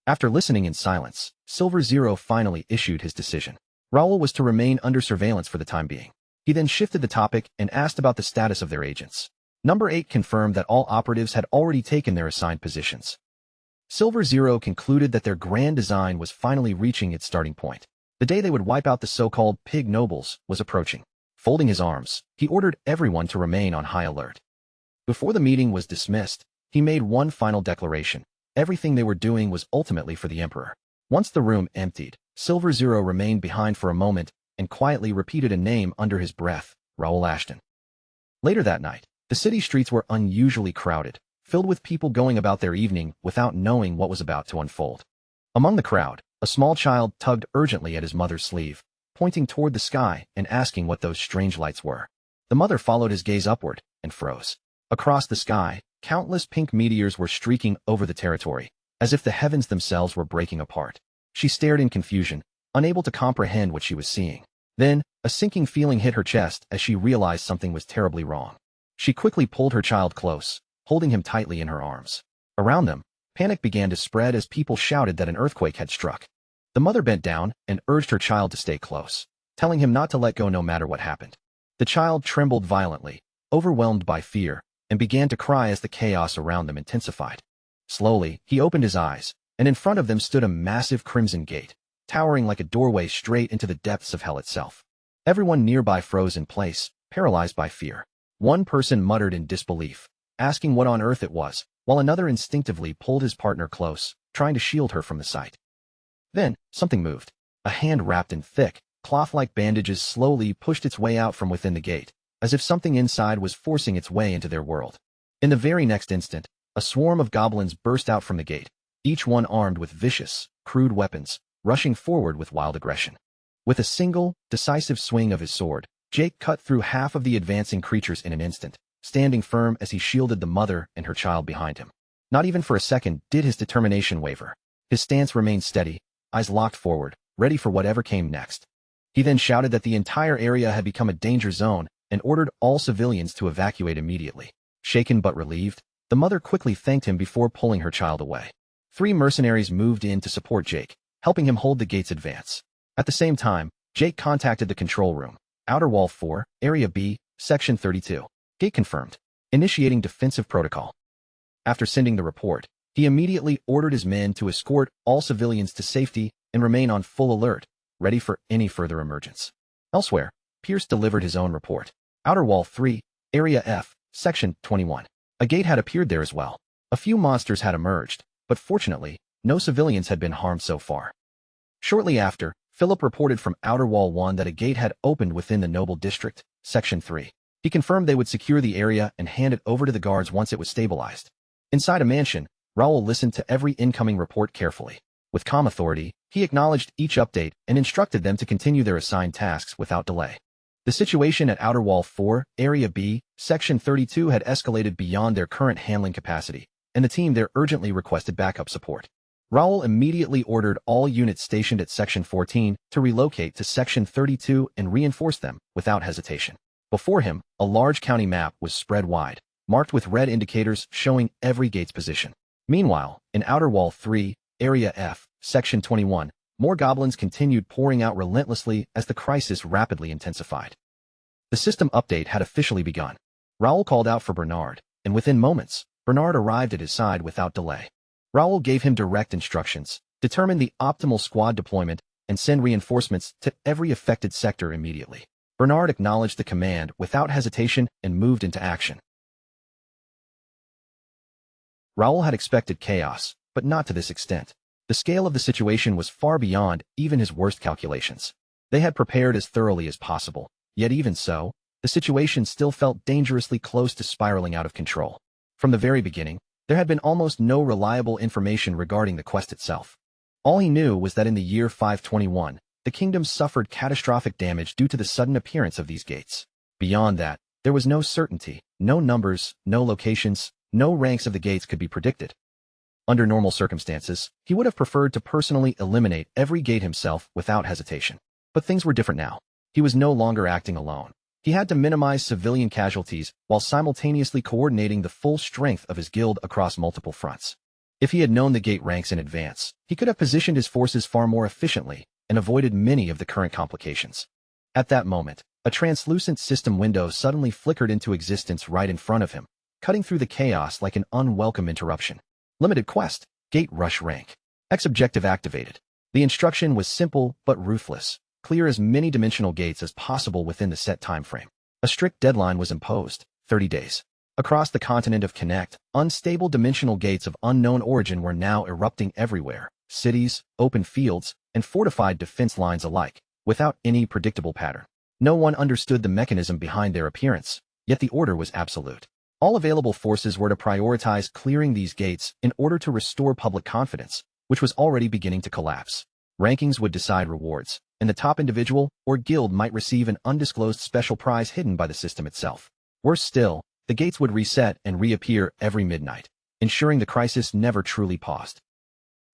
After listening in silence, Silver Zero finally issued his decision. Raoul was to remain under surveillance for the time being. He then shifted the topic and asked about the status of their agents. Number 8 confirmed that all operatives had already taken their assigned positions. Silver Zero concluded that their grand design was finally reaching its starting point. The day they would wipe out the so-called pig nobles was approaching. Folding his arms, he ordered everyone to remain on high alert. Before the meeting was dismissed, he made one final declaration. everything they were doing was ultimately for the Emperor. Once the room emptied, Silver Zero remained behind for a moment and quietly repeated a name under his breath, Raoul Ashton. Later that night, the city streets were unusually crowded, filled with people going about their evening without knowing what was about to unfold. Among the crowd, a small child tugged urgently at his mother's sleeve, pointing toward the sky and asking what those strange lights were. The mother followed his gaze upward and froze. Across the sky, countless pink meteors were streaking over the territory, as if the heavens themselves were breaking apart. She stared in confusion, unable to comprehend what she was seeing. Then, a sinking feeling hit her chest as she realized something was terribly wrong. She quickly pulled her child close, holding him tightly in her arms. Around them, panic began to spread as people shouted that an earthquake had struck. The mother bent down and urged her child to stay close, telling him not to let go no matter what happened. The child trembled violently, overwhelmed by fear, and began to cry as the chaos around them intensified. Slowly, he opened his eyes, and in front of them stood a massive crimson gate, towering like a doorway straight into the depths of hell itself. Everyone nearby froze in place, paralyzed by fear. One person muttered in disbelief, asking what on earth it was, while another instinctively pulled his partner close, trying to shield her from the sight. Then, something moved. A hand wrapped in thick, cloth-like bandages slowly pushed its way out from within the gate, as if something inside was forcing its way into their world. In the very next instant, a swarm of goblins burst out from the gate, each one armed with vicious, crude weapons, rushing forward with wild aggression. With a single, decisive swing of his sword, Jake cut through half of the advancing creatures in an instant, standing firm as he shielded the mother and her child behind him. Not even for a second did his determination waver. His stance remained steady, eyes locked forward, ready for whatever came next. He then shouted that the entire area had become a danger zone and ordered all civilians to evacuate immediately. Shaken but relieved, the mother quickly thanked him before pulling her child away. 3 mercenaries moved in to support Jake, helping him hold the gate's advance. At the same time, Jake contacted the control room. Outer Wall 4, Area B, Section 32. Gate confirmed. Initiating defensive protocol. After sending the report, he immediately ordered his men to escort all civilians to safety and remain on full alert, ready for any further emergence. Elsewhere, Pierce delivered his own report. Outer Wall 3, Area F, Section 21. A gate had appeared there as well. A few monsters had emerged, but fortunately, no civilians had been harmed so far. Shortly after, Philip reported from Outer Wall 1 that a gate had opened within the Noble District, Section 3. He confirmed they would secure the area and hand it over to the guards once it was stabilized. Inside a mansion, Raoul listened to every incoming report carefully. With calm authority, he acknowledged each update and instructed them to continue their assigned tasks without delay. The situation at Outer Wall 4, Area B, Section 32 had escalated beyond their current handling capacity, and the team there urgently requested backup support. Raoul immediately ordered all units stationed at Section 14 to relocate to Section 32 and reinforce them without hesitation. Before him, a large county map was spread wide, marked with red indicators showing every gate's position. Meanwhile, in Outer Wall 3, Area F, Section 21, more goblins continued pouring out relentlessly as the crisis rapidly intensified. The system update had officially begun. Raoul called out for Bernard, and within moments, Bernard arrived at his side without delay. Raoul gave him direct instructions, determine the optimal squad deployment, and send reinforcements to every affected sector immediately. Bernard acknowledged the command without hesitation and moved into action. Raoul had expected chaos, but not to this extent. The scale of the situation was far beyond even his worst calculations. They had prepared as thoroughly as possible, yet even so, the situation still felt dangerously close to spiraling out of control. From the very beginning, there had been almost no reliable information regarding the quest itself. All he knew was that in the year 521, the kingdom suffered catastrophic damage due to the sudden appearance of these gates. Beyond that, there was no certainty, no numbers, no locations, no ranks of the gates could be predicted. Under normal circumstances, he would have preferred to personally eliminate every gate himself without hesitation. But things were different now. He was no longer acting alone. He had to minimize civilian casualties while simultaneously coordinating the full strength of his guild across multiple fronts. If he had known the gate ranks in advance, he could have positioned his forces far more efficiently and avoided many of the current complications. At that moment, a translucent system window suddenly flickered into existence right in front of him, cutting through the chaos like an unwelcome interruption. Limited quest, Gate Rush rank. X objective activated. The instruction was simple but ruthless. Clear as many dimensional gates as possible within the set time frame. A strict deadline was imposed, 30 days. Across the continent of Connect, unstable dimensional gates of unknown origin were now erupting everywhere, cities, open fields, and fortified defense lines alike, without any predictable pattern. No one understood the mechanism behind their appearance, yet the order was absolute. All available forces were to prioritize clearing these gates in order to restore public confidence, which was already beginning to collapse. Rankings would decide rewards, and the top individual or guild might receive an undisclosed special prize hidden by the system itself. Worse still, the gates would reset and reappear every midnight, ensuring the crisis never truly paused.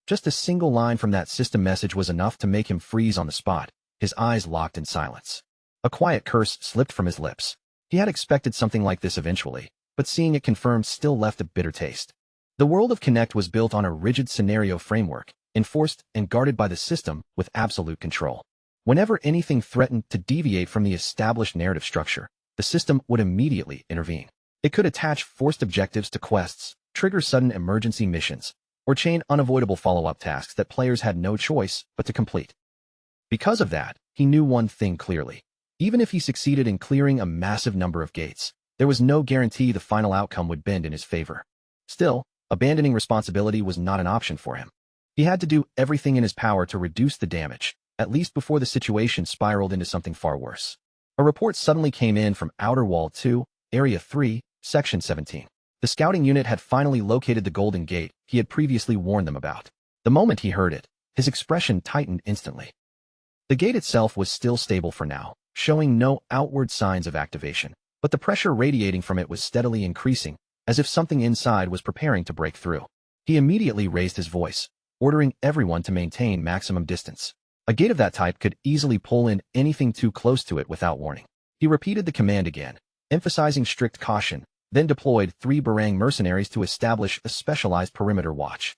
Just a single line from that system message was enough to make him freeze on the spot, his eyes locked in silence. A quiet curse slipped from his lips. He had expected something like this eventually, but seeing it confirmed still left a bitter taste. The world of Connect was built on a rigid scenario framework, enforced and guarded by the system with absolute control. Whenever anything threatened to deviate from the established narrative structure, the system would immediately intervene. It could attach forced objectives to quests, trigger sudden emergency missions, or chain unavoidable follow-up tasks that players had no choice but to complete. Because of that, he knew one thing clearly. Even if he succeeded in clearing a massive number of gates, there was no guarantee the final outcome would bend in his favor. Still, abandoning responsibility was not an option for him. He had to do everything in his power to reduce the damage, at least before the situation spiraled into something far worse. A report suddenly came in from Outer Wall 2, Area 3, Section 17. The scouting unit had finally located the Golden Gate he had previously warned them about. The moment he heard it, his expression tightened instantly. The gate itself was still stable for now, showing no outward signs of activation, but the pressure radiating from it was steadily increasing, as if something inside was preparing to break through. He immediately raised his voice, ordering everyone to maintain maximum distance. A gate of that type could easily pull in anything too close to it without warning. He repeated the command again, emphasizing strict caution, then deployed 3 Barang mercenaries to establish a specialized perimeter watch.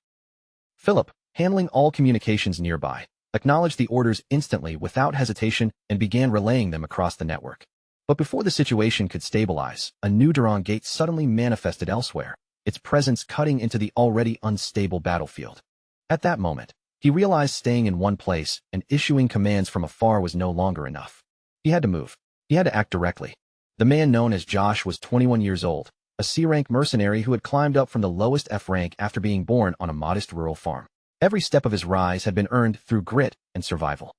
Philip, handling all communications nearby, acknowledged the orders instantly without hesitation and began relaying them across the network. But before the situation could stabilize, a new Durand gate suddenly manifested elsewhere, its presence cutting into the already unstable battlefield. At that moment, he realized staying in one place and issuing commands from afar was no longer enough. He had to move. He had to act directly. The man known as Josh was 21 years old, a C-rank mercenary who had climbed up from the lowest F rank after being born on a modest rural farm. Every step of his rise had been earned through grit and survival.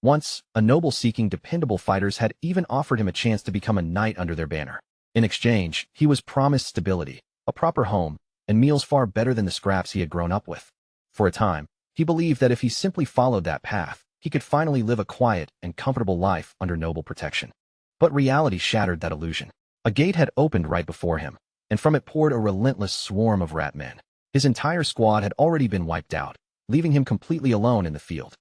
Once, a noble-seeking dependable fighters had even offered him a chance to become a knight under their banner. In exchange, he was promised stability, a proper home, and meals far better than the scraps he had grown up with. For a time, he believed that if he simply followed that path, he could finally live a quiet and comfortable life under noble protection. But reality shattered that illusion. A gate had opened right before him, and from it poured a relentless swarm of rat men. His entire squad had already been wiped out, leaving him completely alone in the field.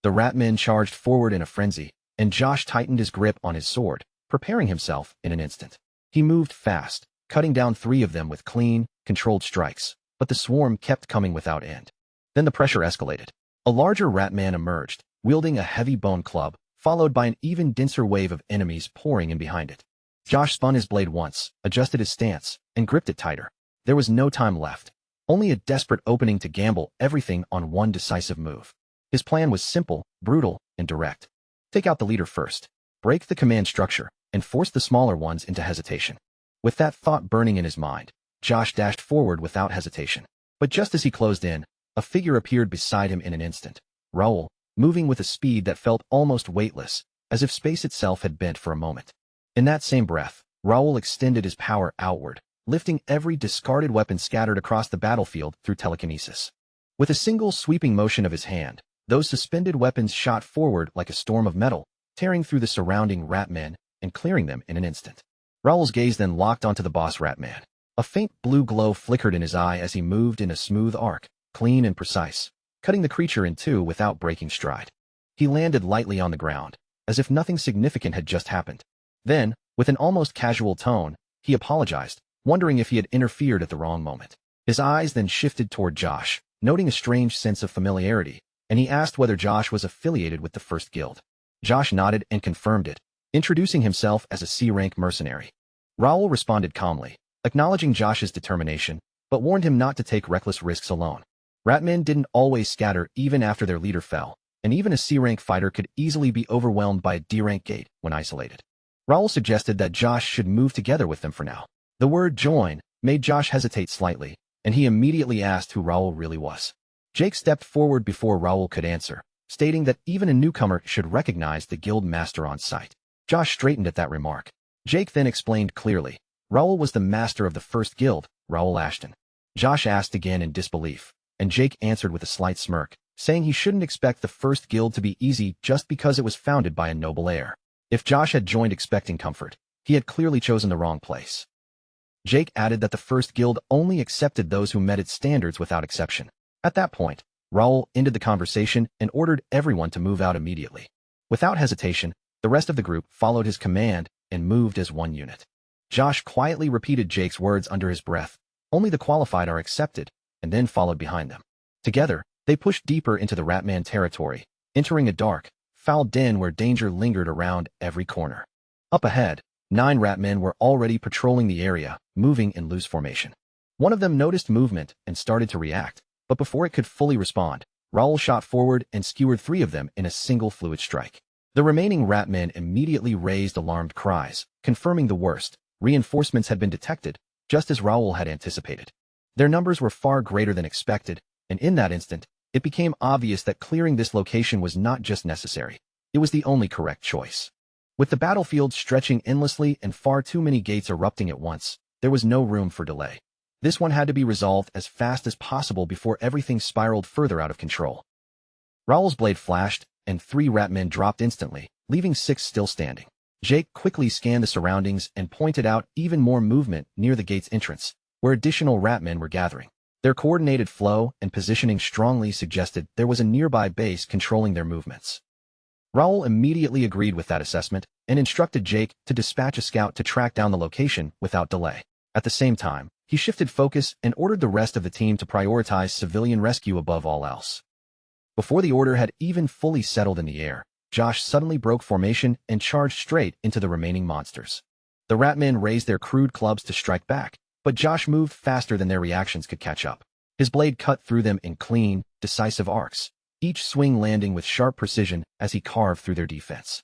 The rat men charged forward in a frenzy, and Josh tightened his grip on his sword, preparing himself in an instant. He moved fast, cutting down 3 of them with clean, controlled strikes, but the swarm kept coming without end. Then the pressure escalated. A larger rat man emerged, wielding a heavy bone club, followed by an even denser wave of enemies pouring in behind it. Josh spun his blade once, adjusted his stance, and gripped it tighter. There was no time left, only a desperate opening to gamble everything on one decisive move. His plan was simple, brutal, and direct. Take out the leader first, break the command structure, and force the smaller ones into hesitation. With that thought burning in his mind, Josh dashed forward without hesitation. But just as he closed in, a figure appeared beside him in an instant. Raoul, moving with a speed that felt almost weightless, as if space itself had bent for a moment. In that same breath, Raoul extended his power outward, lifting every discarded weapon scattered across the battlefield through telekinesis. With a single sweeping motion of his hand, those suspended weapons shot forward like a storm of metal, tearing through the surrounding rat men and clearing them in an instant. Raoul's gaze then locked onto the boss rat man. A faint blue glow flickered in his eye as he moved in a smooth arc, clean and precise, cutting the creature in 2 without breaking stride. He landed lightly on the ground, as if nothing significant had just happened. Then, with an almost casual tone, he apologized, wondering if he had interfered at the wrong moment. His eyes then shifted toward Josh, noting a strange sense of familiarity, and he asked whether Josh was affiliated with the First Guild. Josh nodded and confirmed it, introducing himself as a C-rank mercenary. Raoul responded calmly, acknowledging Josh's determination, but warned him not to take reckless risks alone. Ratmen didn't always scatter even after their leader fell, and even a C-rank fighter could easily be overwhelmed by a D-rank gate when isolated. Raoul suggested that Josh should move together with them for now. The word join made Josh hesitate slightly, and he immediately asked who Raul really was. Jake stepped forward before Raul could answer, stating that even a newcomer should recognize the guild master on sight. Josh straightened at that remark. Jake then explained clearly. Raul was the master of the first guild, Raul Ashton. Josh asked again in disbelief, and Jake answered with a slight smirk, saying he shouldn't expect the first guild to be easy just because it was founded by a noble heir. If Josh had joined expecting comfort, he had clearly chosen the wrong place. Jake added that the first guild only accepted those who met its standards without exception. At that point, Raul ended the conversation and ordered everyone to move out immediately. Without hesitation, the rest of the group followed his command and moved as one unit. Josh quietly repeated Jake's words under his breath. Only the qualified are accepted, and then followed behind them. Together, they pushed deeper into the Ratman territory, entering a dark, foul den where danger lingered around every corner. Up ahead, 9 Ratmen were already patrolling the area, moving in loose formation. One of them noticed movement and started to react, but before it could fully respond, Raul shot forward and skewered 3 of them in a single fluid strike. The remaining Ratmen immediately raised alarmed cries, confirming the worst. Reinforcements had been detected, just as Raul had anticipated. Their numbers were far greater than expected, and in that instant, it became obvious that clearing this location was not just necessary, it was the only correct choice. With the battlefield stretching endlessly and far too many gates erupting at once, there was no room for delay. This one had to be resolved as fast as possible before everything spiraled further out of control. Raul's blade flashed, and 3 Ratmen dropped instantly, leaving 6 still standing. Jake quickly scanned the surroundings and pointed out even more movement near the gate's entrance, where additional Ratmen were gathering. Their coordinated flow and positioning strongly suggested there was a nearby base controlling their movements. Raul immediately agreed with that assessment and instructed Jake to dispatch a scout to track down the location without delay. At the same time, he shifted focus and ordered the rest of the team to prioritize civilian rescue above all else. Before the order had even fully settled in the air, Josh suddenly broke formation and charged straight into the remaining monsters. The Ratmen raised their crude clubs to strike back, but Josh moved faster than their reactions could catch up. His blade cut through them in clean, decisive arcs, each swing landing with sharp precision as he carved through their defense.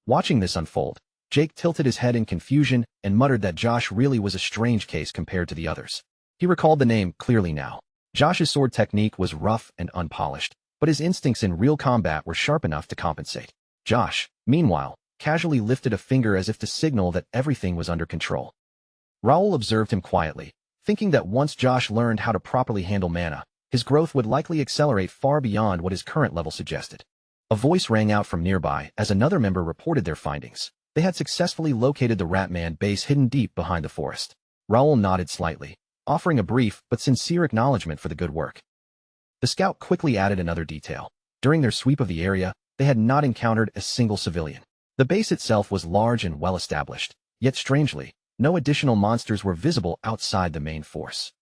Watching this unfold, Jake tilted his head in confusion and muttered that Josh really was a strange case compared to the others. He recalled the name clearly now. Josh's sword technique was rough and unpolished, but his instincts in real combat were sharp enough to compensate. Josh, meanwhile, casually lifted a finger as if to signal that everything was under control. Raul observed him quietly, thinking that once Josh learned how to properly handle mana, his growth would likely accelerate far beyond what his current level suggested. A voice rang out from nearby as another member reported their findings. They had successfully located the Ratman base hidden deep behind the forest. Raul nodded slightly, offering a brief but sincere acknowledgement for the good work. The scout quickly added another detail. During their sweep of the area, they had not encountered a single civilian. The base itself was large and well-established, yet strangely, no additional monsters were visible outside the main force.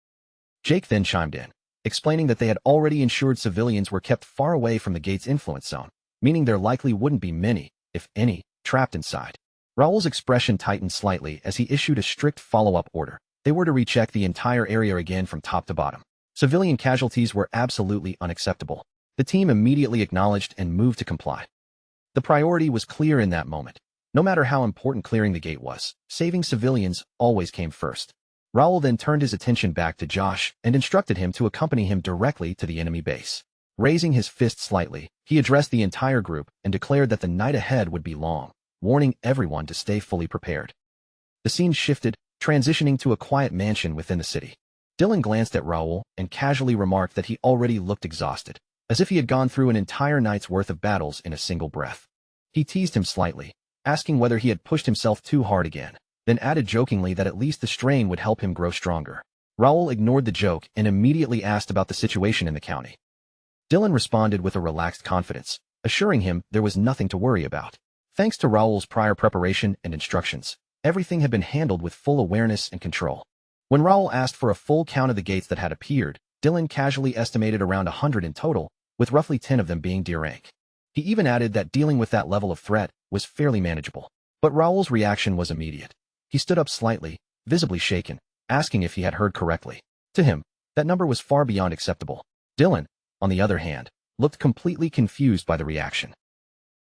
Jake then chimed in, explaining that they had already ensured civilians were kept far away from the gate's influence zone, meaning there likely wouldn't be many, if any, trapped inside. Raul's expression tightened slightly as he issued a strict follow-up order. They were to recheck the entire area again from top to bottom. Civilian casualties were absolutely unacceptable. The team immediately acknowledged and moved to comply. The priority was clear in that moment. No matter how important clearing the gate was, saving civilians always came first. Raul then turned his attention back to Josh and instructed him to accompany him directly to the enemy base. Raising his fist slightly, he addressed the entire group and declared that the night ahead would be long, warning everyone to stay fully prepared. The scene shifted, transitioning to a quiet mansion within the city. Dylan glanced at Raul and casually remarked that he already looked exhausted, as if he had gone through an entire night's worth of battles in a single breath. He teased him slightly, asking whether he had pushed himself too hard again, then added jokingly that at least the strain would help him grow stronger. Raul ignored the joke and immediately asked about the situation in the county. Dylan responded with a relaxed confidence, assuring him there was nothing to worry about. Thanks to Raul's prior preparation and instructions, everything had been handled with full awareness and control. When Raul asked for a full count of the gates that had appeared, Dylan casually estimated around 100 in total, with roughly 10 of them being D rank. He even added that dealing with that level of threat was fairly manageable. But Raul's reaction was immediate. He stood up slightly, visibly shaken, asking if he had heard correctly. To him, that number was far beyond acceptable. Dylan, on the other hand, looked completely confused by the reaction.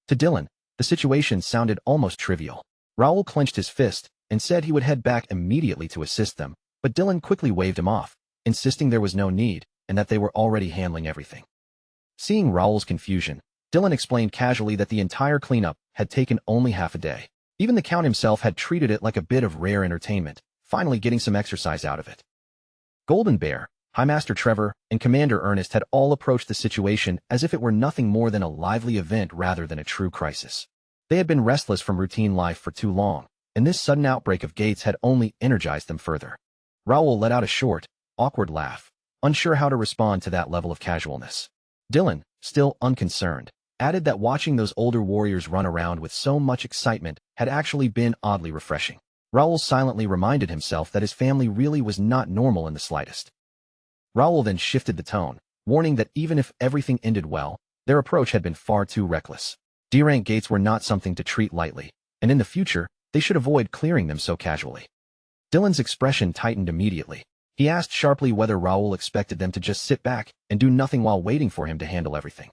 To Dylan, the situation sounded almost trivial. Raul clenched his fist and said he would head back immediately to assist them, but Dylan quickly waved him off, insisting there was no need and that they were already handling everything. Seeing Raul's confusion, Dylan explained casually that the entire cleanup had taken only half a day. Even the Count himself had treated it like a bit of rare entertainment, finally getting some exercise out of it. Golden Bear, High Master Trevor, and Commander Ernest had all approached the situation as if it were nothing more than a lively event rather than a true crisis. They had been restless from routine life for too long, and this sudden outbreak of Gates had only energized them further. Raul let out a short, awkward laugh, unsure how to respond to that level of casualness. Dylan, still unconcerned, added that watching those older warriors run around with so much excitement had actually been oddly refreshing. Raul silently reminded himself that his family really was not normal in the slightest. Raul then shifted the tone, warning that even if everything ended well, their approach had been far too reckless. D-rank gates were not something to treat lightly, and in the future, they should avoid clearing them so casually. Dylan's expression tightened immediately. He asked sharply whether Raul expected them to just sit back and do nothing while waiting for him to handle everything.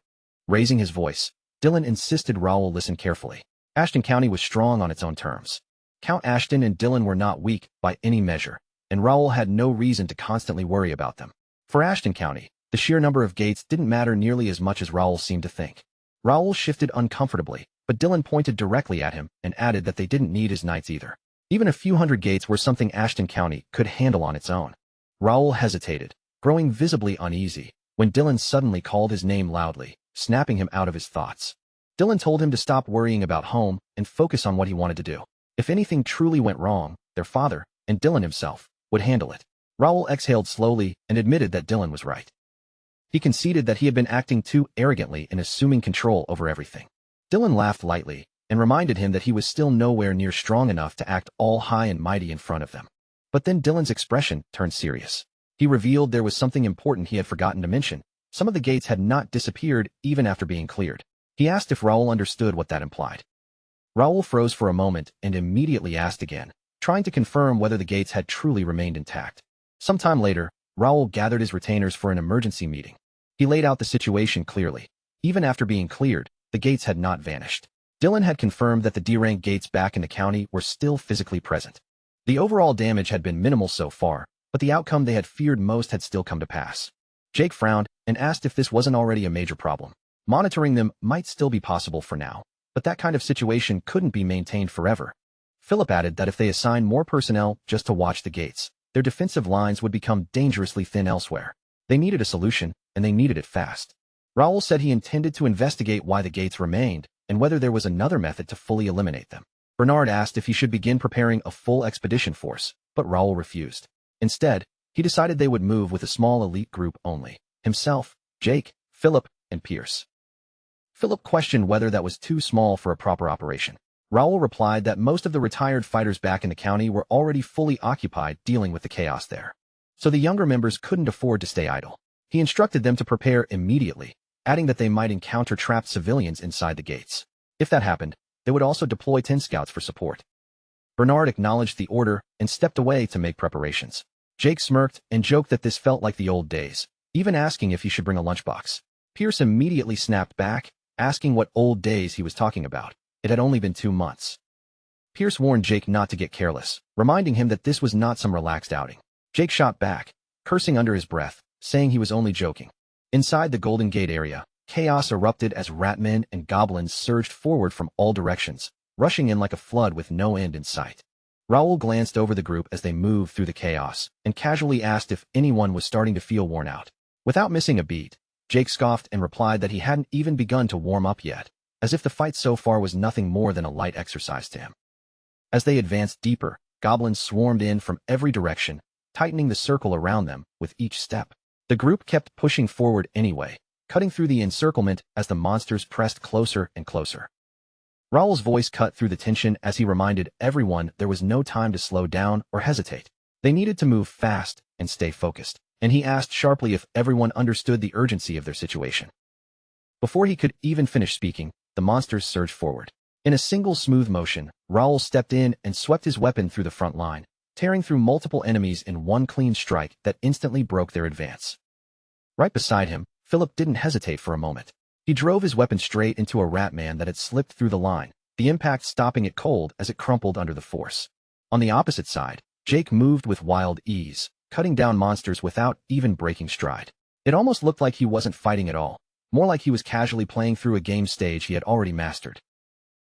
Raising his voice, Dylan insisted Raul listen carefully. Ashton County was strong on its own terms. Count Ashton and Dylan were not weak by any measure, and Raul had no reason to constantly worry about them. For Ashton County, the sheer number of gates didn't matter nearly as much as Raul seemed to think. Raul shifted uncomfortably, but Dylan pointed directly at him and added that they didn't need his knights either. Even a few hundred gates were something Ashton County could handle on its own. Raul hesitated, growing visibly uneasy, when Dylan suddenly called his name loudly, snapping him out of his thoughts. Dylan told him to stop worrying about home and focus on what he wanted to do. If anything truly went wrong, their father, and Dylan himself, would handle it. Raul exhaled slowly and admitted that Dylan was right. He conceded that he had been acting too arrogantly in assuming control over everything. Dylan laughed lightly and reminded him that he was still nowhere near strong enough to act all high and mighty in front of them. But then Dylan's expression turned serious. He revealed there was something important he had forgotten to mention. Some of the gates had not disappeared even after being cleared. He asked if Raul understood what that implied. Raul froze for a moment and immediately asked again, trying to confirm whether the gates had truly remained intact. Sometime later, Raul gathered his retainers for an emergency meeting. He laid out the situation clearly. Even after being cleared, the gates had not vanished. Dylan had confirmed that the D-rank gates back in the county were still physically present. The overall damage had been minimal so far, but the outcome they had feared most had still come to pass. Jake frowned and asked if this wasn't already a major problem. Monitoring them might still be possible for now, but that kind of situation couldn't be maintained forever. Philip added that if they assigned more personnel just to watch the gates, their defensive lines would become dangerously thin elsewhere. They needed a solution, and they needed it fast. Raul said he intended to investigate why the gates remained and whether there was another method to fully eliminate them. Bernard asked if he should begin preparing a full expedition force, but Raul refused. Instead, he decided they would move with a small elite group only: himself, Jake, Philip, and Pierce. Philip questioned whether that was too small for a proper operation. Raul replied that most of the retired fighters back in the county were already fully occupied dealing with the chaos there, so the younger members couldn't afford to stay idle. He instructed them to prepare immediately, adding that they might encounter trapped civilians inside the gates. If that happened, they would also deploy 10 scouts for support. Bernard acknowledged the order and stepped away to make preparations. Jake smirked and joked that this felt like the old days, even asking if he should bring a lunchbox. Pierce immediately snapped back, asking what old days he was talking about. It had only been 2 months. Pierce warned Jake not to get careless, reminding him that this was not some relaxed outing. Jake shot back, cursing under his breath, saying he was only joking. Inside the Golden Gate area, chaos erupted as ratmen and goblins surged forward from all directions, rushing in like a flood with no end in sight. Raul glanced over the group as they moved through the chaos and casually asked if anyone was starting to feel worn out. Without missing a beat, Jake scoffed and replied that he hadn't even begun to warm up yet, as if the fight so far was nothing more than a light exercise to him. As they advanced deeper, goblins swarmed in from every direction, tightening the circle around them with each step. The group kept pushing forward anyway, cutting through the encirclement as the monsters pressed closer and closer. Raul's voice cut through the tension as he reminded everyone there was no time to slow down or hesitate. They needed to move fast and stay focused, and he asked sharply if everyone understood the urgency of their situation. Before he could even finish speaking, the monsters surged forward. In a single smooth motion, Raul stepped in and swept his weapon through the front line, tearing through multiple enemies in one clean strike that instantly broke their advance. Right beside him, Philip didn't hesitate for a moment. He drove his weapon straight into a rat man that had slipped through the line, the impact stopping it cold as it crumpled under the force. On the opposite side, Jake moved with wild ease, cutting down monsters without even breaking stride. It almost looked like he wasn't fighting at all, more like he was casually playing through a game stage he had already mastered.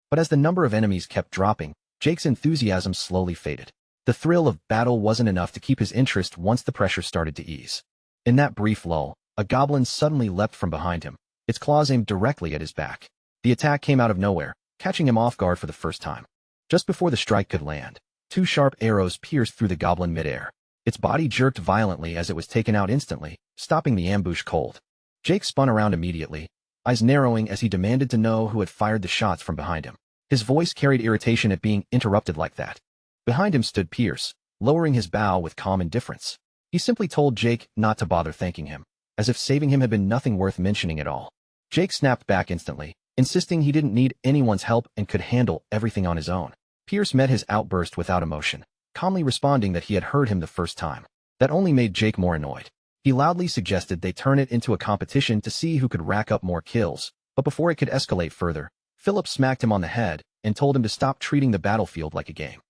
But as the number of enemies kept dropping, Jake's enthusiasm slowly faded. The thrill of battle wasn't enough to keep his interest once the pressure started to ease. In that brief lull, a goblin suddenly leapt from behind him, its claws aimed directly at his back. The attack came out of nowhere, catching him off guard for the first time. Just before the strike could land, two sharp arrows pierced through the goblin midair. Its body jerked violently as it was taken out instantly, stopping the ambush cold. Jake spun around immediately, eyes narrowing as he demanded to know who had fired the shots from behind him. His voice carried irritation at being interrupted like that. Behind him stood Pierce, lowering his bow with calm indifference. He simply told Jake not to bother thanking him, as if saving him had been nothing worth mentioning at all. Jake snapped back instantly, insisting he didn't need anyone's help and could handle everything on his own. Pierce met his outburst without emotion, calmly responding that he had heard him the first time. That only made Jake more annoyed. He loudly suggested they turn it into a competition to see who could rack up more kills, but before it could escalate further, Philip smacked him on the head and told him to stop treating the battlefield like a game.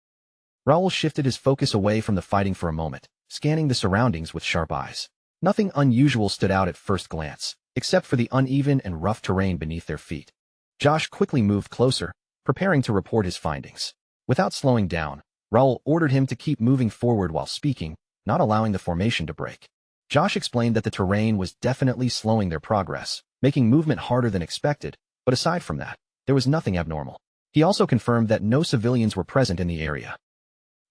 Raoul shifted his focus away from the fighting for a moment, scanning the surroundings with sharp eyes. Nothing unusual stood out at first glance, except for the uneven and rough terrain beneath their feet. Josh quickly moved closer, preparing to report his findings. Without slowing down, Raoul ordered him to keep moving forward while speaking, not allowing the formation to break. Josh explained that the terrain was definitely slowing their progress, making movement harder than expected, but aside from that, there was nothing abnormal. He also confirmed that no civilians were present in the area.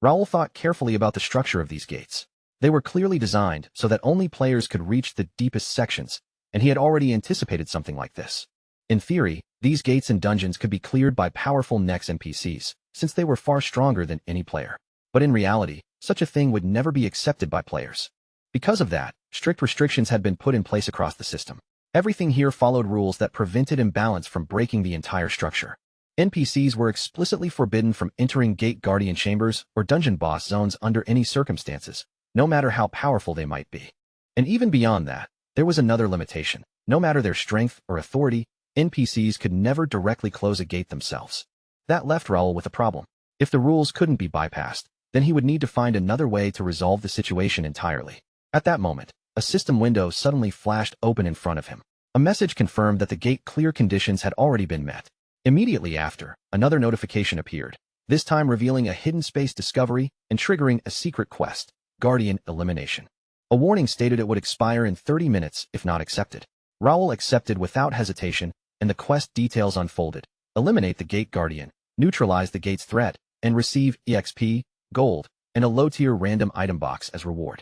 Raoul thought carefully about the structure of these gates. They were clearly designed so that only players could reach the deepest sections, and he had already anticipated something like this. In theory, these gates and dungeons could be cleared by powerful next NPCs, since they were far stronger than any player. But in reality, such a thing would never be accepted by players. Because of that, strict restrictions had been put in place across the system. Everything here followed rules that prevented imbalance from breaking the entire structure. NPCs were explicitly forbidden from entering Gate Guardian chambers or dungeon boss zones under any circumstances, no matter how powerful they might be. And even beyond that, there was another limitation. No matter their strength or authority, NPCs could never directly close a gate themselves. That left Raoul with a problem. If the rules couldn't be bypassed, then he would need to find another way to resolve the situation entirely. At that moment, a system window suddenly flashed open in front of him. A message confirmed that the gate clear conditions had already been met. Immediately after, another notification appeared, this time revealing a hidden space discovery and triggering a secret quest, Guardian Elimination. A warning stated it would expire in 30 minutes if not accepted. Raoul accepted without hesitation, and the quest details unfolded. Eliminate the Gate Guardian, neutralize the gate's threat, and receive EXP, gold, and a low-tier random item box as reward.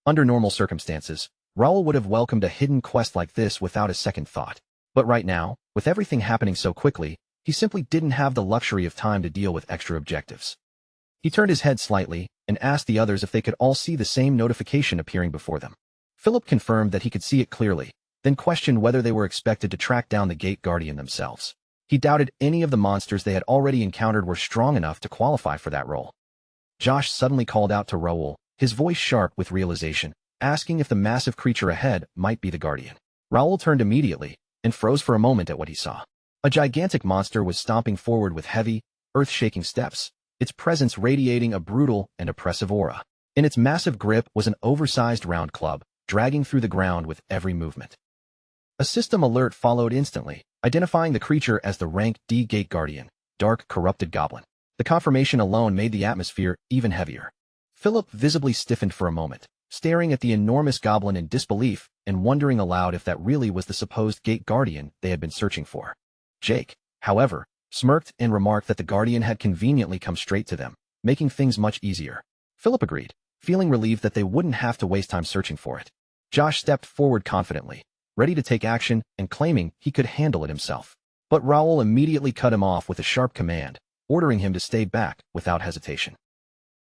Under normal circumstances, Raoul would have welcomed a hidden quest like this without a second thought. But right now, with everything happening so quickly, he simply didn't have the luxury of time to deal with extra objectives. He turned his head slightly and asked the others if they could all see the same notification appearing before them. Philip confirmed that he could see it clearly, then questioned whether they were expected to track down the Gate Guardian themselves. He doubted any of the monsters they had already encountered were strong enough to qualify for that role. Josh suddenly called out to Raoul, his voice sharp with realization, asking if the massive creature ahead might be the Guardian. Raoul turned immediately and froze for a moment at what he saw. A gigantic monster was stomping forward with heavy, earth-shaking steps, its presence radiating a brutal and oppressive aura. In its massive grip was an oversized round club, dragging through the ground with every movement. A system alert followed instantly, identifying the creature as the rank D Gate Guardian, dark, corrupted goblin. The confirmation alone made the atmosphere even heavier. Philip visibly stiffened for a moment, staring at the enormous goblin in disbelief and wondering aloud if that really was the supposed Gate Guardian they had been searching for. Jake, however, smirked and remarked that the Guardian had conveniently come straight to them, making things much easier. Philip agreed, feeling relieved that they wouldn't have to waste time searching for it. Josh stepped forward confidently, ready to take action and claiming he could handle it himself. But Raoul immediately cut him off with a sharp command, ordering him to stay back without hesitation.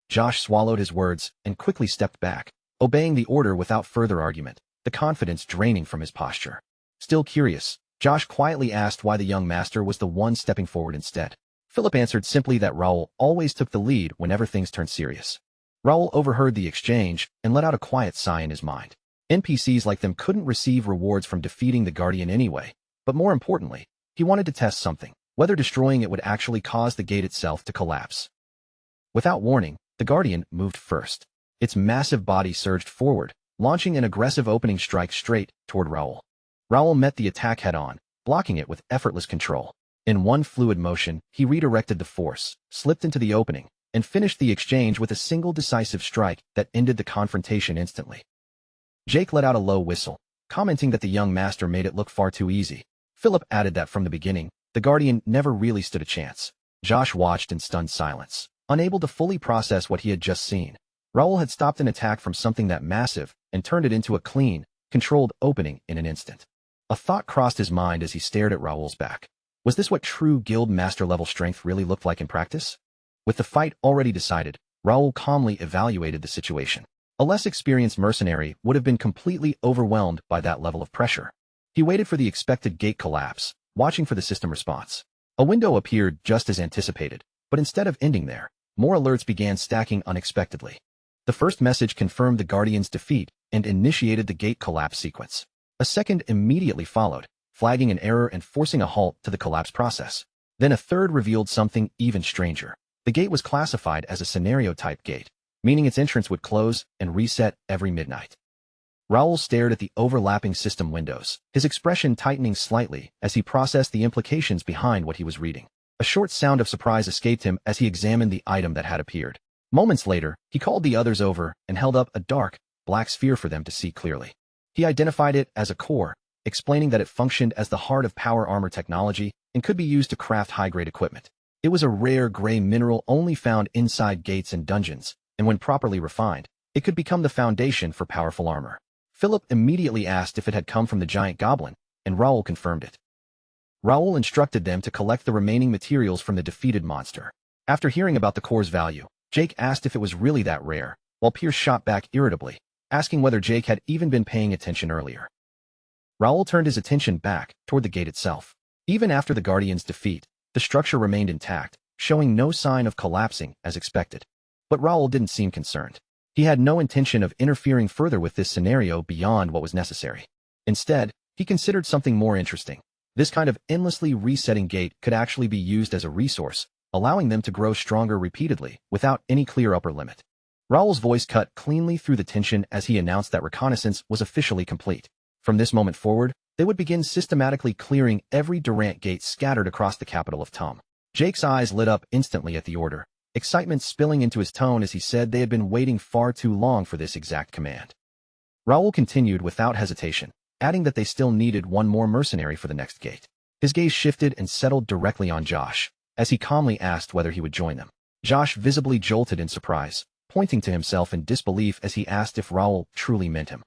Josh swallowed his words and quickly stepped back, obeying the order without further argument, the confidence draining from his posture. Still curious, Josh quietly asked why the young master was the one stepping forward instead. Philip answered simply that Raoul always took the lead whenever things turned serious. Raoul overheard the exchange and let out a quiet sigh in his mind. NPCs like them couldn't receive rewards from defeating the Guardian anyway, but more importantly, he wanted to test something, whether destroying it would actually cause the gate itself to collapse. Without warning, the Guardian moved first. Its massive body surged forward, launching an aggressive opening strike straight toward Raoul. Raoul met the attack head-on, blocking it with effortless control. In one fluid motion, he redirected the force, slipped into the opening, and finished the exchange with a single decisive strike that ended the confrontation instantly. Jake let out a low whistle, commenting that the young master made it look far too easy. Philip added that from the beginning, the Guardian never really stood a chance. Josh watched in stunned silence, unable to fully process what he had just seen. Raoul had stopped an attack from something that massive and turned it into a clean, controlled opening in an instant. A thought crossed his mind as he stared at Raoul's back. Was this what true guild master level strength really looked like in practice? With the fight already decided, Raoul calmly evaluated the situation. A less experienced mercenary would have been completely overwhelmed by that level of pressure. He waited for the expected gate collapse, watching for the system response. A window appeared just as anticipated, but instead of ending there, more alerts began stacking unexpectedly. The first message confirmed the Guardian's defeat and initiated the gate collapse sequence. A second immediately followed, flagging an error and forcing a halt to the collapse process. Then a third revealed something even stranger. The gate was classified as a scenario-type gate, meaning its entrance would close and reset every midnight. Raoul stared at the overlapping system windows, his expression tightening slightly as he processed the implications behind what he was reading. A short sound of surprise escaped him as he examined the item that had appeared. Moments later, he called the others over and held up a dark, black sphere for them to see clearly. He identified it as a core, explaining that it functioned as the heart of power armor technology and could be used to craft high-grade equipment. It was a rare gray mineral only found inside gates and dungeons, and when properly refined, it could become the foundation for powerful armor. Philip immediately asked if it had come from the giant goblin, and Raoul confirmed it. Raoul instructed them to collect the remaining materials from the defeated monster. After hearing about the core's value, Jake asked if it was really that rare, while Pierce shot back irritably, asking whether Jake had even been paying attention earlier. Raoul turned his attention back toward the gate itself. Even after the Guardian's defeat, the structure remained intact, showing no sign of collapsing as expected. But Raoul didn't seem concerned. He had no intention of interfering further with this scenario beyond what was necessary. Instead, he considered something more interesting. This kind of endlessly resetting gate could actually be used as a resource, allowing them to grow stronger repeatedly without any clear upper limit. Raoul's voice cut cleanly through the tension as he announced that reconnaissance was officially complete. From this moment forward, they would begin systematically clearing every Durant gate scattered across the capital of Tum. Jake's eyes lit up instantly at the order, excitement spilling into his tone as he said they had been waiting far too long for this exact command. Raoul continued without hesitation, adding that they still needed one more mercenary for the next gate. His gaze shifted and settled directly on Josh, as he calmly asked whether he would join them. Josh visibly jolted in surprise, pointing to himself in disbelief as he asked if Raoul truly meant him.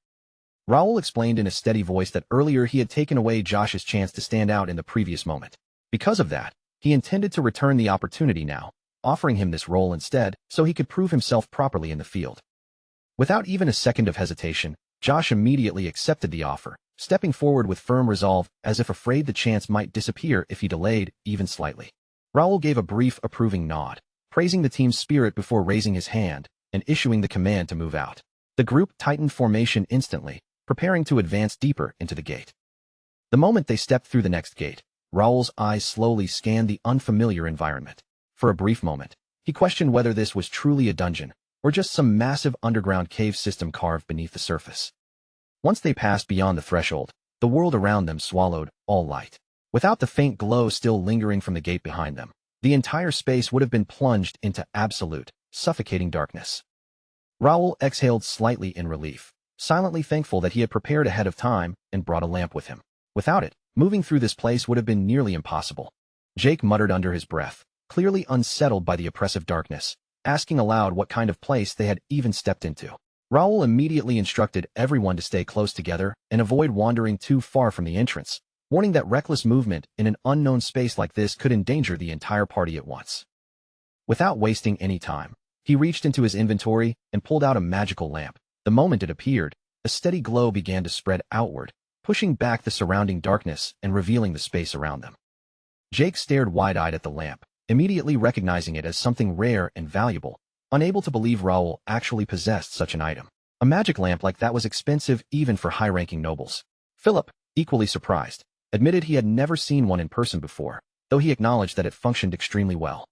Raoul explained in a steady voice that earlier he had taken away Josh's chance to stand out in the previous moment. Because of that, he intended to return the opportunity now, offering him this role instead so he could prove himself properly in the field. Without even a second of hesitation, Josh immediately accepted the offer, stepping forward with firm resolve as if afraid the chance might disappear if he delayed even slightly. Raoul gave a brief approving nod, praising the team's spirit before raising his hand and issuing the command to move out. The group tightened formation instantly, preparing to advance deeper into the gate. The moment they stepped through the next gate, Raoul's eyes slowly scanned the unfamiliar environment. For a brief moment, he questioned whether this was truly a dungeon or just some massive underground cave system carved beneath the surface. Once they passed beyond the threshold, the world around them swallowed all light. Without the faint glow still lingering from the gate behind them, the entire space would have been plunged into absolute, suffocating darkness. Raoul exhaled slightly in relief, silently thankful that he had prepared ahead of time and brought a lamp with him. Without it, moving through this place would have been nearly impossible. Jake muttered under his breath, clearly unsettled by the oppressive darkness, asking aloud what kind of place they had even stepped into. Raoul immediately instructed everyone to stay close together and avoid wandering too far from the entrance, warning that reckless movement in an unknown space like this could endanger the entire party at once. Without wasting any time, he reached into his inventory and pulled out a magical lamp. The moment it appeared, a steady glow began to spread outward, pushing back the surrounding darkness and revealing the space around them. Jake stared wide-eyed at the lamp, immediately recognizing it as something rare and valuable, unable to believe Raoul actually possessed such an item. A magic lamp like that was expensive even for high-ranking nobles. Philip, equally surprised, admitted he had never seen one in person before, though he acknowledged that it functioned extremely well.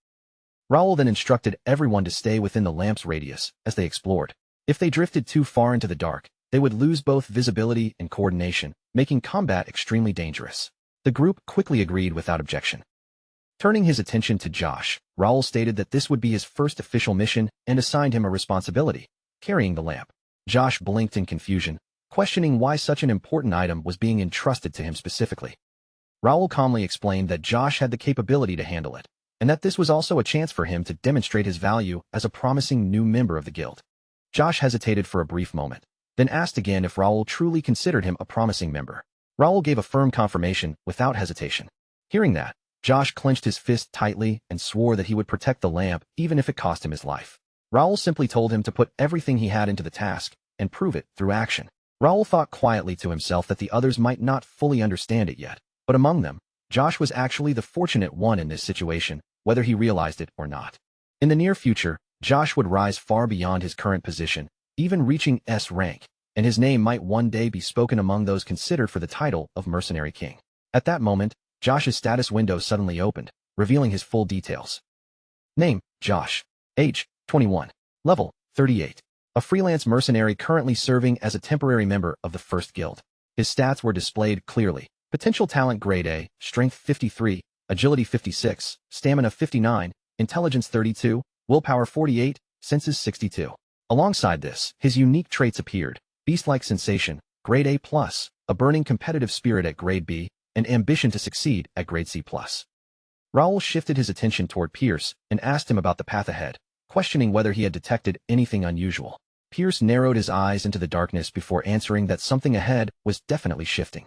Raoul then instructed everyone to stay within the lamp's radius as they explored. If they drifted too far into the dark, they would lose both visibility and coordination, making combat extremely dangerous. The group quickly agreed without objection. Turning his attention to Josh, Raoul stated that this would be his first official mission and assigned him a responsibility, carrying the lamp. Josh blinked in confusion, questioning why such an important item was being entrusted to him specifically. Raoul calmly explained that Josh had the capability to handle it, and that this was also a chance for him to demonstrate his value as a promising new member of the guild. Josh hesitated for a brief moment, then asked again if Raoul truly considered him a promising member. Raoul gave a firm confirmation without hesitation. Hearing that, Josh clenched his fist tightly and swore that he would protect the lamp even if it cost him his life. Raoul simply told him to put everything he had into the task and prove it through action. Raoul thought quietly to himself that the others might not fully understand it yet, but among them, Josh was actually the fortunate one in this situation, whether he realized it or not. In the near future, Josh would rise far beyond his current position, even reaching S rank, and his name might one day be spoken among those considered for the title of Mercenary King. At that moment, Josh's status window suddenly opened, revealing his full details. Name, Josh. Age, 21. Level, 38. A freelance mercenary currently serving as a temporary member of the First Guild. His stats were displayed clearly. Potential talent grade A, strength 53, agility 56, stamina 59, intelligence 32, willpower 48, senses 62. Alongside this, his unique traits appeared: beast-like sensation, grade A+, a burning competitive spirit at grade B, and ambition to succeed at grade C+. Raoul shifted his attention toward Pierce and asked him about the path ahead, questioning whether he had detected anything unusual. Pierce narrowed his eyes into the darkness before answering that something ahead was definitely shifting.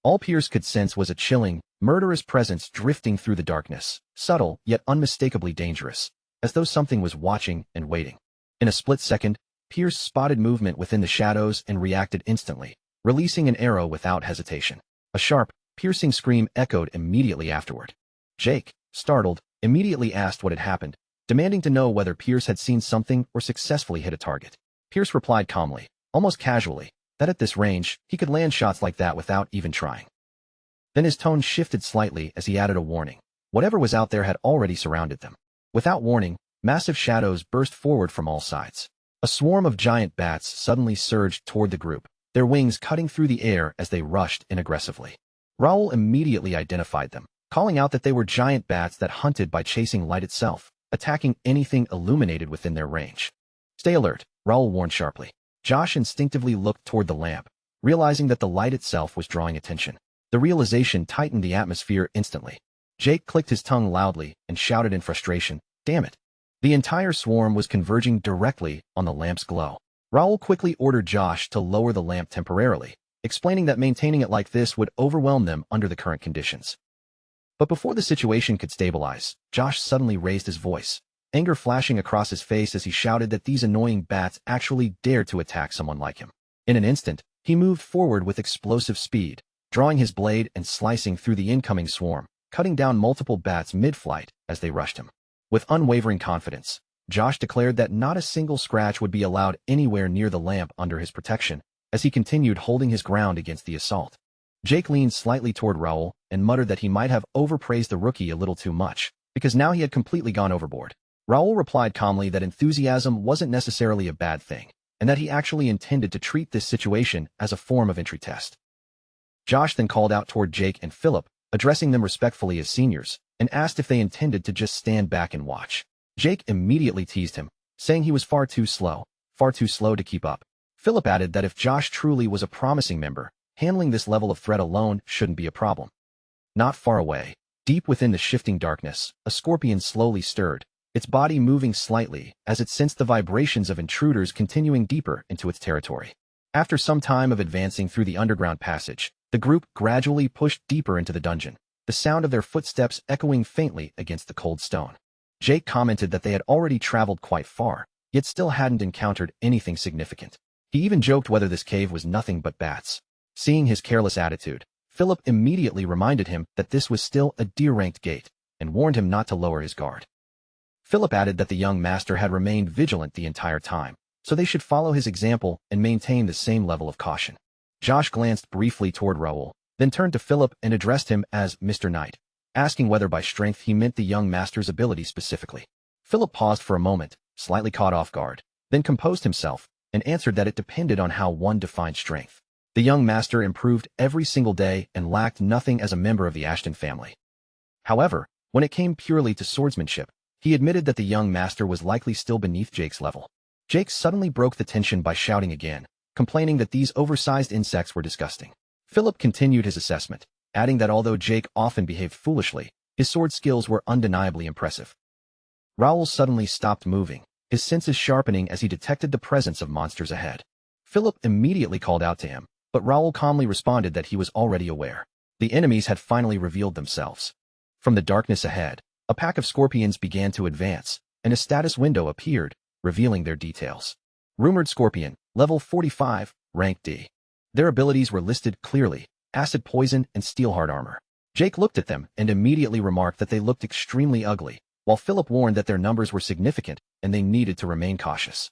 All Pierce could sense was a chilling, murderous presence drifting through the darkness, subtle yet unmistakably dangerous, as though something was watching and waiting. In a split second, Pierce spotted movement within the shadows and reacted instantly, releasing an arrow without hesitation. A sharp, piercing scream echoed immediately afterward. Jake, startled, immediately asked what had happened, demanding to know whether Pierce had seen something or successfully hit a target. Pierce replied calmly, almost casually, that at this range, he could land shots like that without even trying. Then his tone shifted slightly as he added a warning. Whatever was out there had already surrounded them. Without warning, massive shadows burst forward from all sides. A swarm of giant bats suddenly surged toward the group, their wings cutting through the air as they rushed in aggressively. Raoul immediately identified them, calling out that they were giant bats that hunted by chasing light itself, attacking anything illuminated within their range. Stay alert, Raoul warned sharply. Josh instinctively looked toward the lamp, realizing that the light itself was drawing attention. The realization tightened the atmosphere instantly. Jake clicked his tongue loudly and shouted in frustration, "Damn it!" The entire swarm was converging directly on the lamp's glow. Raoul quickly ordered Josh to lower the lamp temporarily, explaining that maintaining it like this would overwhelm them under the current conditions. But before the situation could stabilize, Josh suddenly raised his voice, anger flashing across his face as he shouted that these annoying bats actually dared to attack someone like him. In an instant, he moved forward with explosive speed, drawing his blade and slicing through the incoming swarm, cutting down multiple bats mid-flight as they rushed him. With unwavering confidence, Josh declared that not a single scratch would be allowed anywhere near the lamp under his protection, as he continued holding his ground against the assault. Jake leaned slightly toward Raoul and muttered that he might have overpraised the rookie a little too much, because now he had completely gone overboard. Raoul replied calmly that enthusiasm wasn't necessarily a bad thing, and that he actually intended to treat this situation as a form of entry test. Josh then called out toward Jake and Philip, addressing them respectfully as seniors, and asked if they intended to just stand back and watch. Jake immediately teased him, saying he was far too slow to keep up. Philip added that if Josh truly was a promising member, handling this level of threat alone shouldn't be a problem. Not far away, deep within the shifting darkness, a scorpion slowly stirred, its body moving slightly as it sensed the vibrations of intruders continuing deeper into its territory. After some time of advancing through the underground passage, the group gradually pushed deeper into the dungeon, the sound of their footsteps echoing faintly against the cold stone. Jake commented that they had already traveled quite far, yet still hadn't encountered anything significant. He even joked whether this cave was nothing but bats. Seeing his careless attitude, Philip immediately reminded him that this was still a D-ranked gate, and warned him not to lower his guard. Philip added that the young master had remained vigilant the entire time, so they should follow his example and maintain the same level of caution. Josh glanced briefly toward Raoul, then turned to Philip and addressed him as Mr. Knight. asking whether by strength he meant the young master's ability specifically. Philip paused for a moment, slightly caught off guard, then composed himself and answered that it depended on how one defined strength. The young master improved every single day and lacked nothing as a member of the Ashton family. However, when it came purely to swordsmanship, he admitted that the young master was likely still beneath Jake's level. Jake suddenly broke the tension by shouting again, complaining that these oversized insects were disgusting. Philip continued his assessment, adding that although Jake often behaved foolishly, his sword skills were undeniably impressive. Raoul suddenly stopped moving, his senses sharpening as he detected the presence of monsters ahead. Philip immediately called out to him, but Raoul calmly responded that he was already aware. The enemies had finally revealed themselves. From the darkness ahead, a pack of scorpions began to advance, and a status window appeared, revealing their details. Rumored Scorpion, level 45, rank D. Their abilities were listed clearly: acid poison and steel hard armor. Jake looked at them and immediately remarked that they looked extremely ugly, while Philip warned that their numbers were significant and they needed to remain cautious.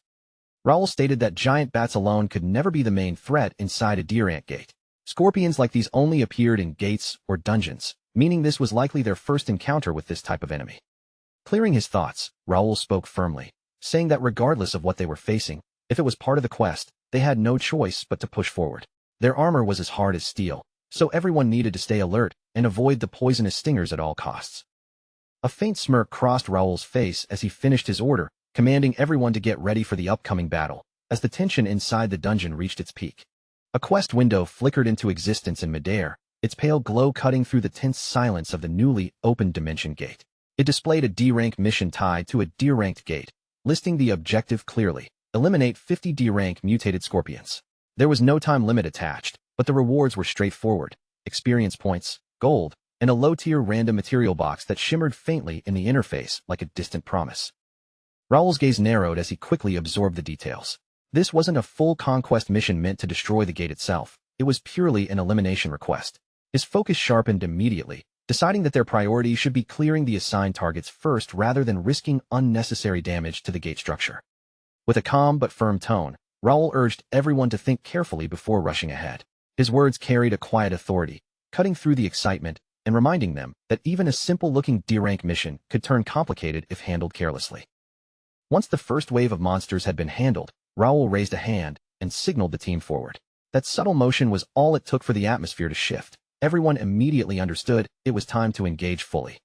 Raoul stated that giant bats alone could never be the main threat inside a deer ant gate. Scorpions like these only appeared in gates or dungeons, meaning this was likely their first encounter with this type of enemy. Clearing his thoughts, Raoul spoke firmly, saying that regardless of what they were facing, if it was part of the quest, they had no choice but to push forward. Their armor was as hard as steel, so everyone needed to stay alert and avoid the poisonous stingers at all costs. A faint smirk crossed Raoul's face as he finished his order, commanding everyone to get ready for the upcoming battle, as the tension inside the dungeon reached its peak. A quest window flickered into existence in midair, its pale glow cutting through the tense silence of the newly opened dimension gate. It displayed a D-rank mission tied to a D-ranked gate, listing the objective clearly: eliminate 50 D-rank mutated scorpions. There was no time limit attached, but the rewards were straightforward: experience points, gold, and a low-tier random material box that shimmered faintly in the interface like a distant promise. Raoul's gaze narrowed as he quickly absorbed the details. This wasn't a full conquest mission meant to destroy the gate itself, it was purely an elimination request. His focus sharpened immediately, deciding that their priority should be clearing the assigned targets first rather than risking unnecessary damage to the gate structure. With a calm but firm tone, Raoul urged everyone to think carefully before rushing ahead. His words carried a quiet authority, cutting through the excitement and reminding them that even a simple-looking D-rank mission could turn complicated if handled carelessly. Once the first wave of monsters had been handled, Raoul raised a hand and signaled the team forward. That subtle motion was all it took for the atmosphere to shift. Everyone immediately understood it was time to engage fully.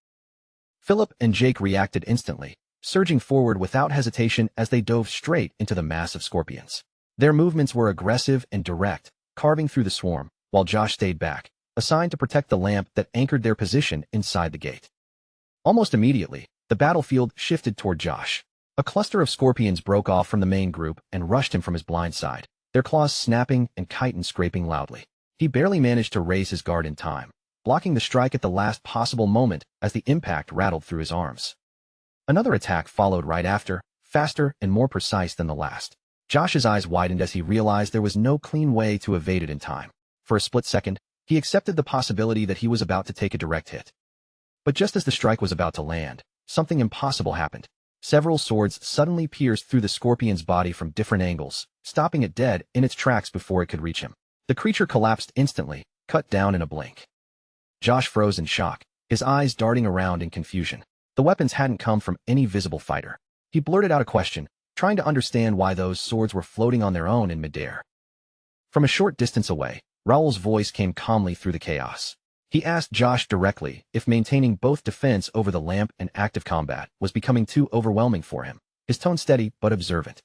Philip and Jake reacted instantly, surging forward without hesitation as they dove straight into the mass of scorpions. Their movements were aggressive and direct, carving through the swarm, while Josh stayed back, assigned to protect the lamp that anchored their position inside the gate. Almost immediately, the battlefield shifted toward Josh. A cluster of scorpions broke off from the main group and rushed him from his blind side, their claws snapping and chitin scraping loudly. He barely managed to raise his guard in time, blocking the strike at the last possible moment as the impact rattled through his arms. Another attack followed right after, faster and more precise than the last. Josh's eyes widened as he realized there was no clean way to evade it in time. For a split second, he accepted the possibility that he was about to take a direct hit. But just as the strike was about to land, something impossible happened. Several swords suddenly pierced through the scorpion's body from different angles, stopping it dead in its tracks before it could reach him. The creature collapsed instantly, cut down in a blink. Josh froze in shock, his eyes darting around in confusion. The weapons hadn't come from any visible fighter. He blurted out a question, trying to understand why those swords were floating on their own in midair. From a short distance away, Raoul's voice came calmly through the chaos. He asked Josh directly if maintaining both defense over the lamp and active combat was becoming too overwhelming for him, his tone steady but observant.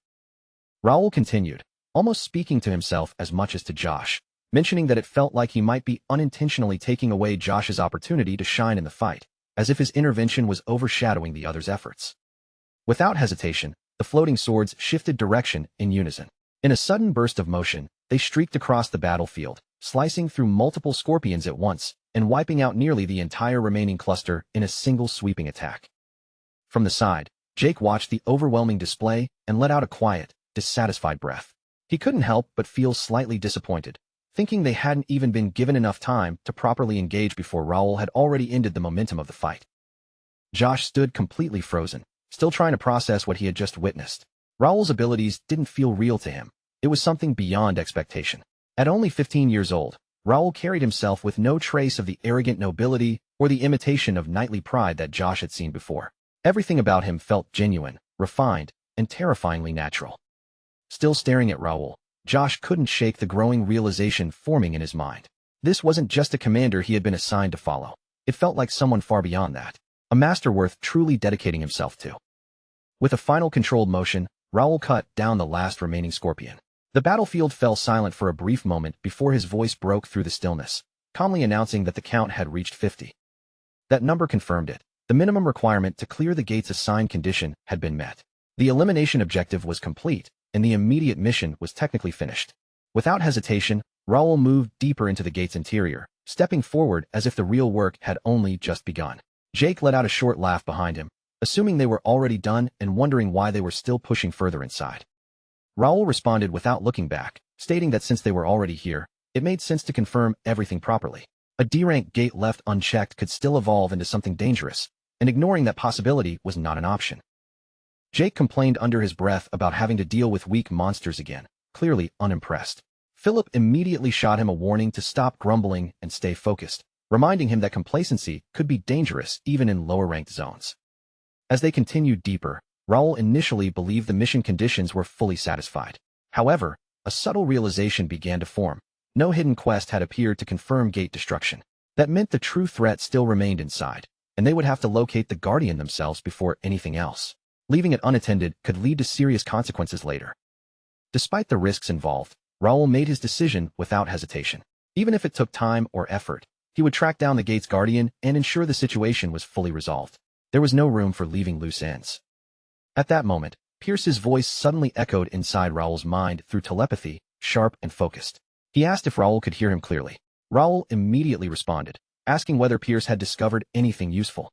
Raoul continued, almost speaking to himself as much as to Josh, mentioning that it felt like he might be unintentionally taking away Josh's opportunity to shine in the fight, as if his intervention was overshadowing the other's efforts. Without hesitation, the floating swords shifted direction in unison. In a sudden burst of motion, they streaked across the battlefield, slicing through multiple scorpions at once, and wiping out nearly the entire remaining cluster in a single sweeping attack. From the side, Jake watched the overwhelming display and let out a quiet, dissatisfied breath. He couldn't help but feel slightly disappointed, thinking they hadn't even been given enough time to properly engage before Raoul had already ended the momentum of the fight. Josh stood completely frozen, still trying to process what he had just witnessed. Raoul's abilities didn't feel real to him. It was something beyond expectation. At only 15 years old, Raoul carried himself with no trace of the arrogant nobility or the imitation of knightly pride that Josh had seen before. Everything about him felt genuine, refined, and terrifyingly natural. Still staring at Raoul, Josh couldn't shake the growing realization forming in his mind. This wasn't just a commander he had been assigned to follow. It felt like someone far beyond that, a master worth truly dedicating himself to. With a final controlled motion, Raoul cut down the last remaining scorpion. The battlefield fell silent for a brief moment before his voice broke through the stillness, calmly announcing that the count had reached 50. That number confirmed it. The minimum requirement to clear the gate's assigned condition had been met. The elimination objective was complete, and the immediate mission was technically finished. Without hesitation, Raoul moved deeper into the gate's interior, stepping forward as if the real work had only just begun. Jake let out a short laugh behind him, assuming they were already done and wondering why they were still pushing further inside. Raoul responded without looking back, stating that since they were already here, it made sense to confirm everything properly. A D-rank gate left unchecked could still evolve into something dangerous, and ignoring that possibility was not an option. Jake complained under his breath about having to deal with weak monsters again, clearly unimpressed. Philip immediately shot him a warning to stop grumbling and stay focused, reminding him that complacency could be dangerous even in lower-ranked zones. As they continued deeper, Raoul initially believed the mission conditions were fully satisfied. However, a subtle realization began to form. No hidden quest had appeared to confirm gate destruction. That meant the true threat still remained inside, and they would have to locate the Guardian themselves before anything else. Leaving it unattended could lead to serious consequences later. Despite the risks involved, Raoul made his decision without hesitation. Even if it took time or effort, he would track down the gate's Guardian and ensure the situation was fully resolved. There was no room for leaving loose ends. At that moment, Pierce's voice suddenly echoed inside Raoul's mind through telepathy, sharp and focused. He asked if Raoul could hear him clearly. Raoul immediately responded, asking whether Pierce had discovered anything useful.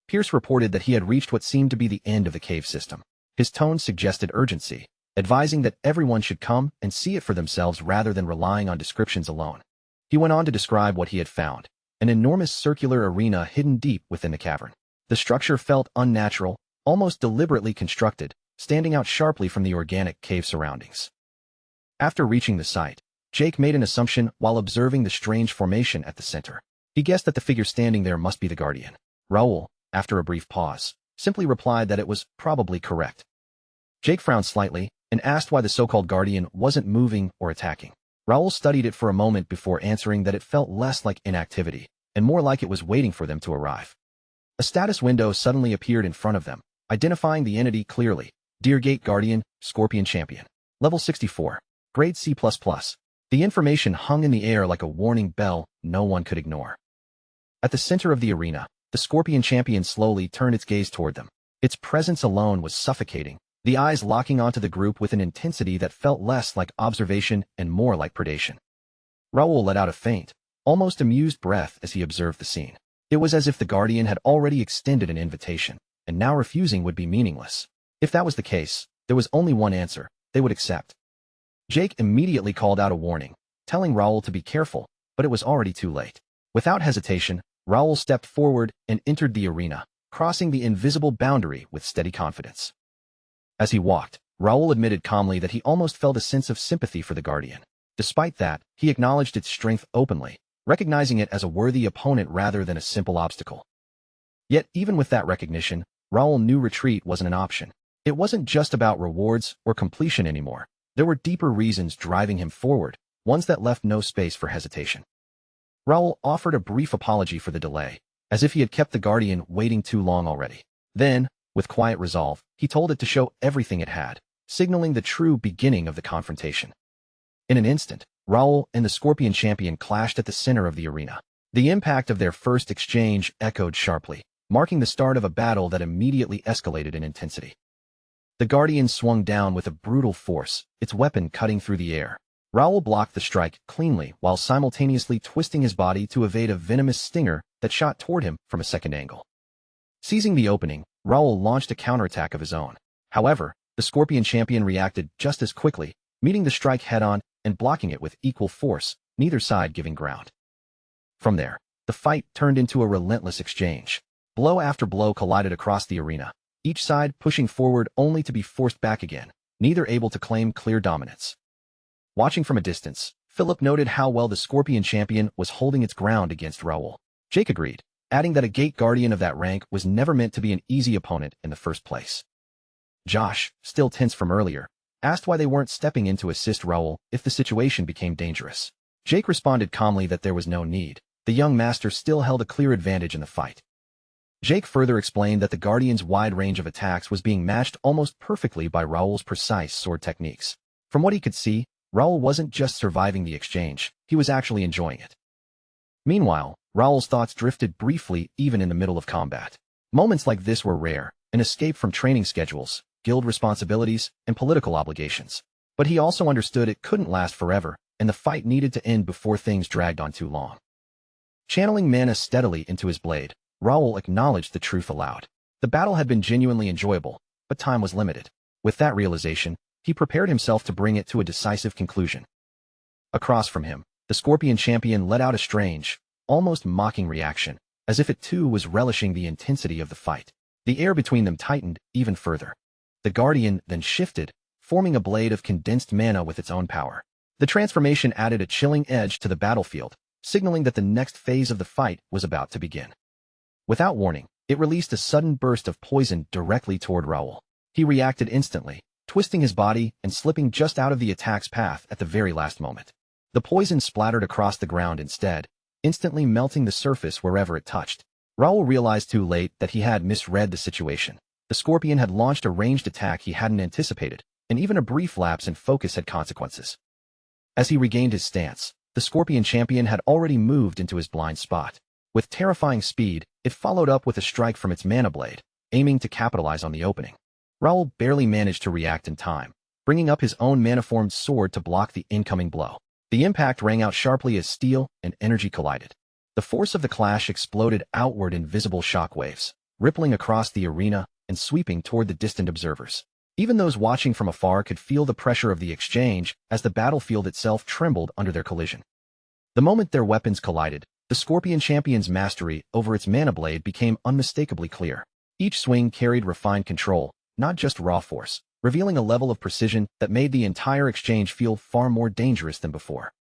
Pierce reported that he had reached what seemed to be the end of the cave system. His tone suggested urgency, advising that everyone should come and see it for themselves rather than relying on descriptions alone. He went on to describe what he had found, an enormous circular arena hidden deep within the cavern. The structure felt unnatural, almost deliberately constructed, standing out sharply from the organic cave surroundings. After reaching the site, Jake made an assumption while observing the strange formation at the center. He guessed that the figure standing there must be the Guardian. Raoul, after a brief pause, simply replied that it was probably correct. Jake frowned slightly and asked why the so-called Guardian wasn't moving or attacking. Raoul studied it for a moment before answering that it felt less like inactivity and more like it was waiting for them to arrive. A status window suddenly appeared in front of them, identifying the entity clearly. Dear Gate Guardian, Scorpion Champion. Level 64. Grade C++. The information hung in the air like a warning bell no one could ignore. At the center of the arena, the Scorpion Champion slowly turned its gaze toward them. Its presence alone was suffocating, the eyes locking onto the group with an intensity that felt less like observation and more like predation. Raoul let out a faint, almost amused breath as he observed the scene. It was as if the Guardian had already extended an invitation, and now refusing would be meaningless. If that was the case, there was only one answer: they would accept. Jake immediately called out a warning, telling Raoul to be careful, but it was already too late. Without hesitation, Raoul stepped forward and entered the arena, crossing the invisible boundary with steady confidence. As he walked, Raoul admitted calmly that he almost felt a sense of sympathy for the Guardian. Despite that, he acknowledged its strength openly, recognizing it as a worthy opponent rather than a simple obstacle. Yet even with that recognition, Raoul knew retreat wasn't an option. It wasn't just about rewards or completion anymore. There were deeper reasons driving him forward, ones that left no space for hesitation. Raoul offered a brief apology for the delay, as if he had kept the Guardian waiting too long already. Then, with quiet resolve, he told it to show everything it had, signaling the true beginning of the confrontation. In an instant, Raoul and the Scorpion Champion clashed at the center of the arena. The impact of their first exchange echoed sharply, marking the start of a battle that immediately escalated in intensity. The Guardian swung down with a brutal force, its weapon cutting through the air. Raoul blocked the strike cleanly while simultaneously twisting his body to evade a venomous stinger that shot toward him from a second angle. Seizing the opening, Raoul launched a counterattack of his own. However, the Scorpion Champion reacted just as quickly, meeting the strike head-on and blocking it with equal force, neither side giving ground. From there, the fight turned into a relentless exchange. Blow after blow collided across the arena, each side pushing forward only to be forced back again, neither able to claim clear dominance. Watching from a distance, Philip noted how well the Scorpion Champion was holding its ground against Raoul. Jake agreed, adding that a gate guardian of that rank was never meant to be an easy opponent in the first place. Josh, still tense from earlier, asked why they weren't stepping in to assist Raoul if the situation became dangerous. Jake responded calmly that there was no need. The young master still held a clear advantage in the fight. Jake further explained that the Guardian's wide range of attacks was being matched almost perfectly by Raoul's precise sword techniques. From what he could see, Raoul wasn't just surviving the exchange, he was actually enjoying it. Meanwhile, Raoul's thoughts drifted briefly even in the middle of combat. Moments like this were rare, an escape from training schedules, guild responsibilities, and political obligations. But he also understood it couldn't last forever, and the fight needed to end before things dragged on too long. Channeling mana steadily into his blade, Raoul acknowledged the truth aloud. The battle had been genuinely enjoyable, but time was limited. With that realization, he prepared himself to bring it to a decisive conclusion. Across from him, the Scorpion champion let out a strange, almost mocking reaction, as if it too was relishing the intensity of the fight. The air between them tightened even further. The Guardian then shifted, forming a blade of condensed mana with its own power. The transformation added a chilling edge to the battlefield, signaling that the next phase of the fight was about to begin. Without warning, it released a sudden burst of poison directly toward Raoul. He reacted instantly, twisting his body and slipping just out of the attack's path at the very last moment. The poison splattered across the ground instead, instantly melting the surface wherever it touched. Raoul realized too late that he had misread the situation. The Scorpion had launched a ranged attack he hadn't anticipated, and even a brief lapse in focus had consequences. As he regained his stance, the Scorpion champion had already moved into his blind spot. With terrifying speed, it followed up with a strike from its mana blade, aiming to capitalize on the opening. Raoul barely managed to react in time, bringing up his own mana-formed sword to block the incoming blow. The impact rang out sharply as steel and energy collided. The force of the clash exploded outward in visible shockwaves, rippling across the arena and sweeping toward the distant observers. Even those watching from afar could feel the pressure of the exchange as the battlefield itself trembled under their collision. The moment their weapons collided, the Scorpion champion's mastery over its mana blade became unmistakably clear. Each swing carried refined control, not just raw force, revealing a level of precision that made the entire exchange feel far more dangerous than before.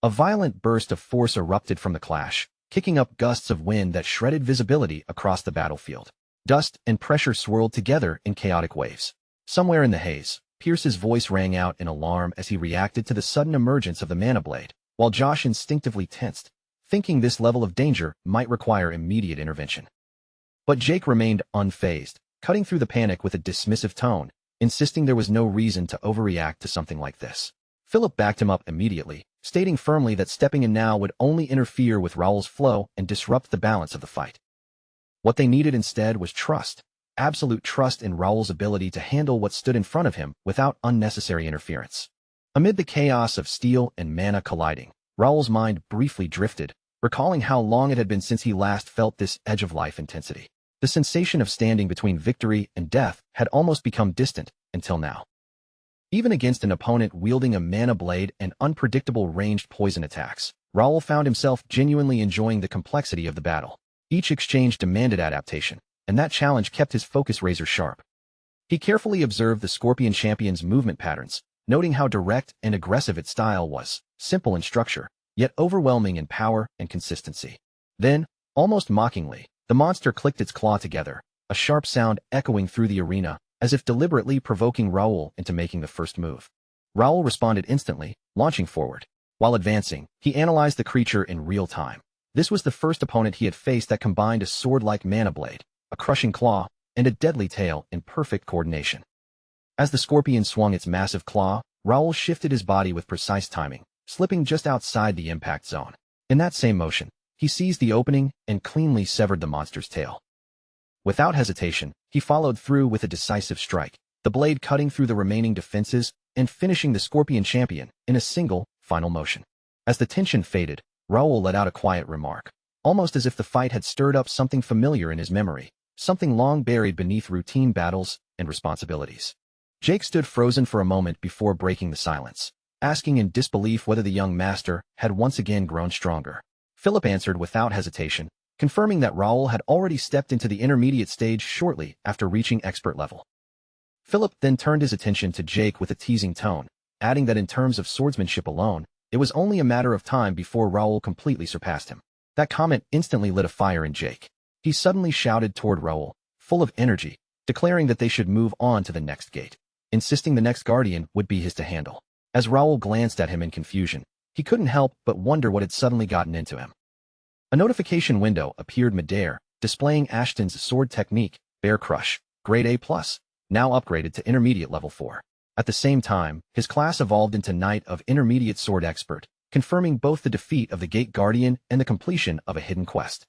A violent burst of force erupted from the clash, kicking up gusts of wind that shredded visibility across the battlefield. Dust and pressure swirled together in chaotic waves. Somewhere in the haze, Pierce's voice rang out in alarm as he reacted to the sudden emergence of the mana blade, while Josh instinctively tensed, thinking this level of danger might require immediate intervention. But Jake remained unfazed, cutting through the panic with a dismissive tone, insisting there was no reason to overreact to something like this. Philip backed him up immediately, stating firmly that stepping in now would only interfere with Raoul's flow and disrupt the balance of the fight. What they needed instead was trust, absolute trust in Raoul's ability to handle what stood in front of him without unnecessary interference. Amid the chaos of steel and mana colliding, Raoul's mind briefly drifted, recalling how long it had been since he last felt this edge-of-life intensity. The sensation of standing between victory and death had almost become distant until now. Even against an opponent wielding a mana blade and unpredictable ranged poison attacks, Raoul found himself genuinely enjoying the complexity of the battle. Each exchange demanded adaptation, and that challenge kept his focus razor sharp. He carefully observed the Scorpion champion's movement patterns, noting how direct and aggressive its style was, simple in structure, yet overwhelming in power and consistency. Then, almost mockingly, the monster clicked its claw together, a sharp sound echoing through the arena, as if deliberately provoking Raoul into making the first move. Raoul responded instantly, launching forward. While advancing, he analyzed the creature in real time. This was the first opponent he had faced that combined a sword-like mana blade, a crushing claw, and a deadly tail in perfect coordination. As the Scorpion swung its massive claw, Raoul shifted his body with precise timing, slipping just outside the impact zone. In that same motion, he seized the opening and cleanly severed the monster's tail. Without hesitation, he followed through with a decisive strike, the blade cutting through the remaining defenses and finishing the Scorpion champion in a single, final motion. As the tension faded, Raoul let out a quiet remark, almost as if the fight had stirred up something familiar in his memory, something long buried beneath routine battles and responsibilities. Jake stood frozen for a moment before breaking the silence, asking in disbelief whether the young master had once again grown stronger. Philip answered without hesitation, confirming that Raoul had already stepped into the intermediate stage shortly after reaching expert level. Philip then turned his attention to Jake with a teasing tone, adding that in terms of swordsmanship alone, it was only a matter of time before Raoul completely surpassed him. That comment instantly lit a fire in Jake. He suddenly shouted toward Raoul, full of energy, declaring that they should move on to the next gate, insisting the next guardian would be his to handle. As Raoul glanced at him in confusion, he couldn't help but wonder what had suddenly gotten into him. A notification window appeared midair, displaying Ashton's sword technique, Bear Crush, Grade A+, now upgraded to Intermediate Level 4. At the same time, his class evolved into Knight of Intermediate Sword Expert, confirming both the defeat of the Gate Guardian and the completion of a hidden quest.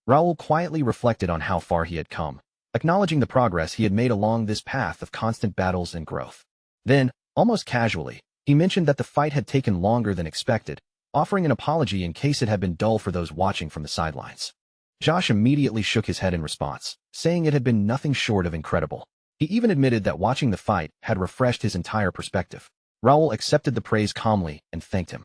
Raoul quietly reflected on how far he had come, acknowledging the progress he had made along this path of constant battles and growth. Then, almost casually, he mentioned that the fight had taken longer than expected, offering an apology in case it had been dull for those watching from the sidelines. Josh immediately shook his head in response, saying it had been nothing short of incredible. He even admitted that watching the fight had refreshed his entire perspective. Raoul accepted the praise calmly and thanked him.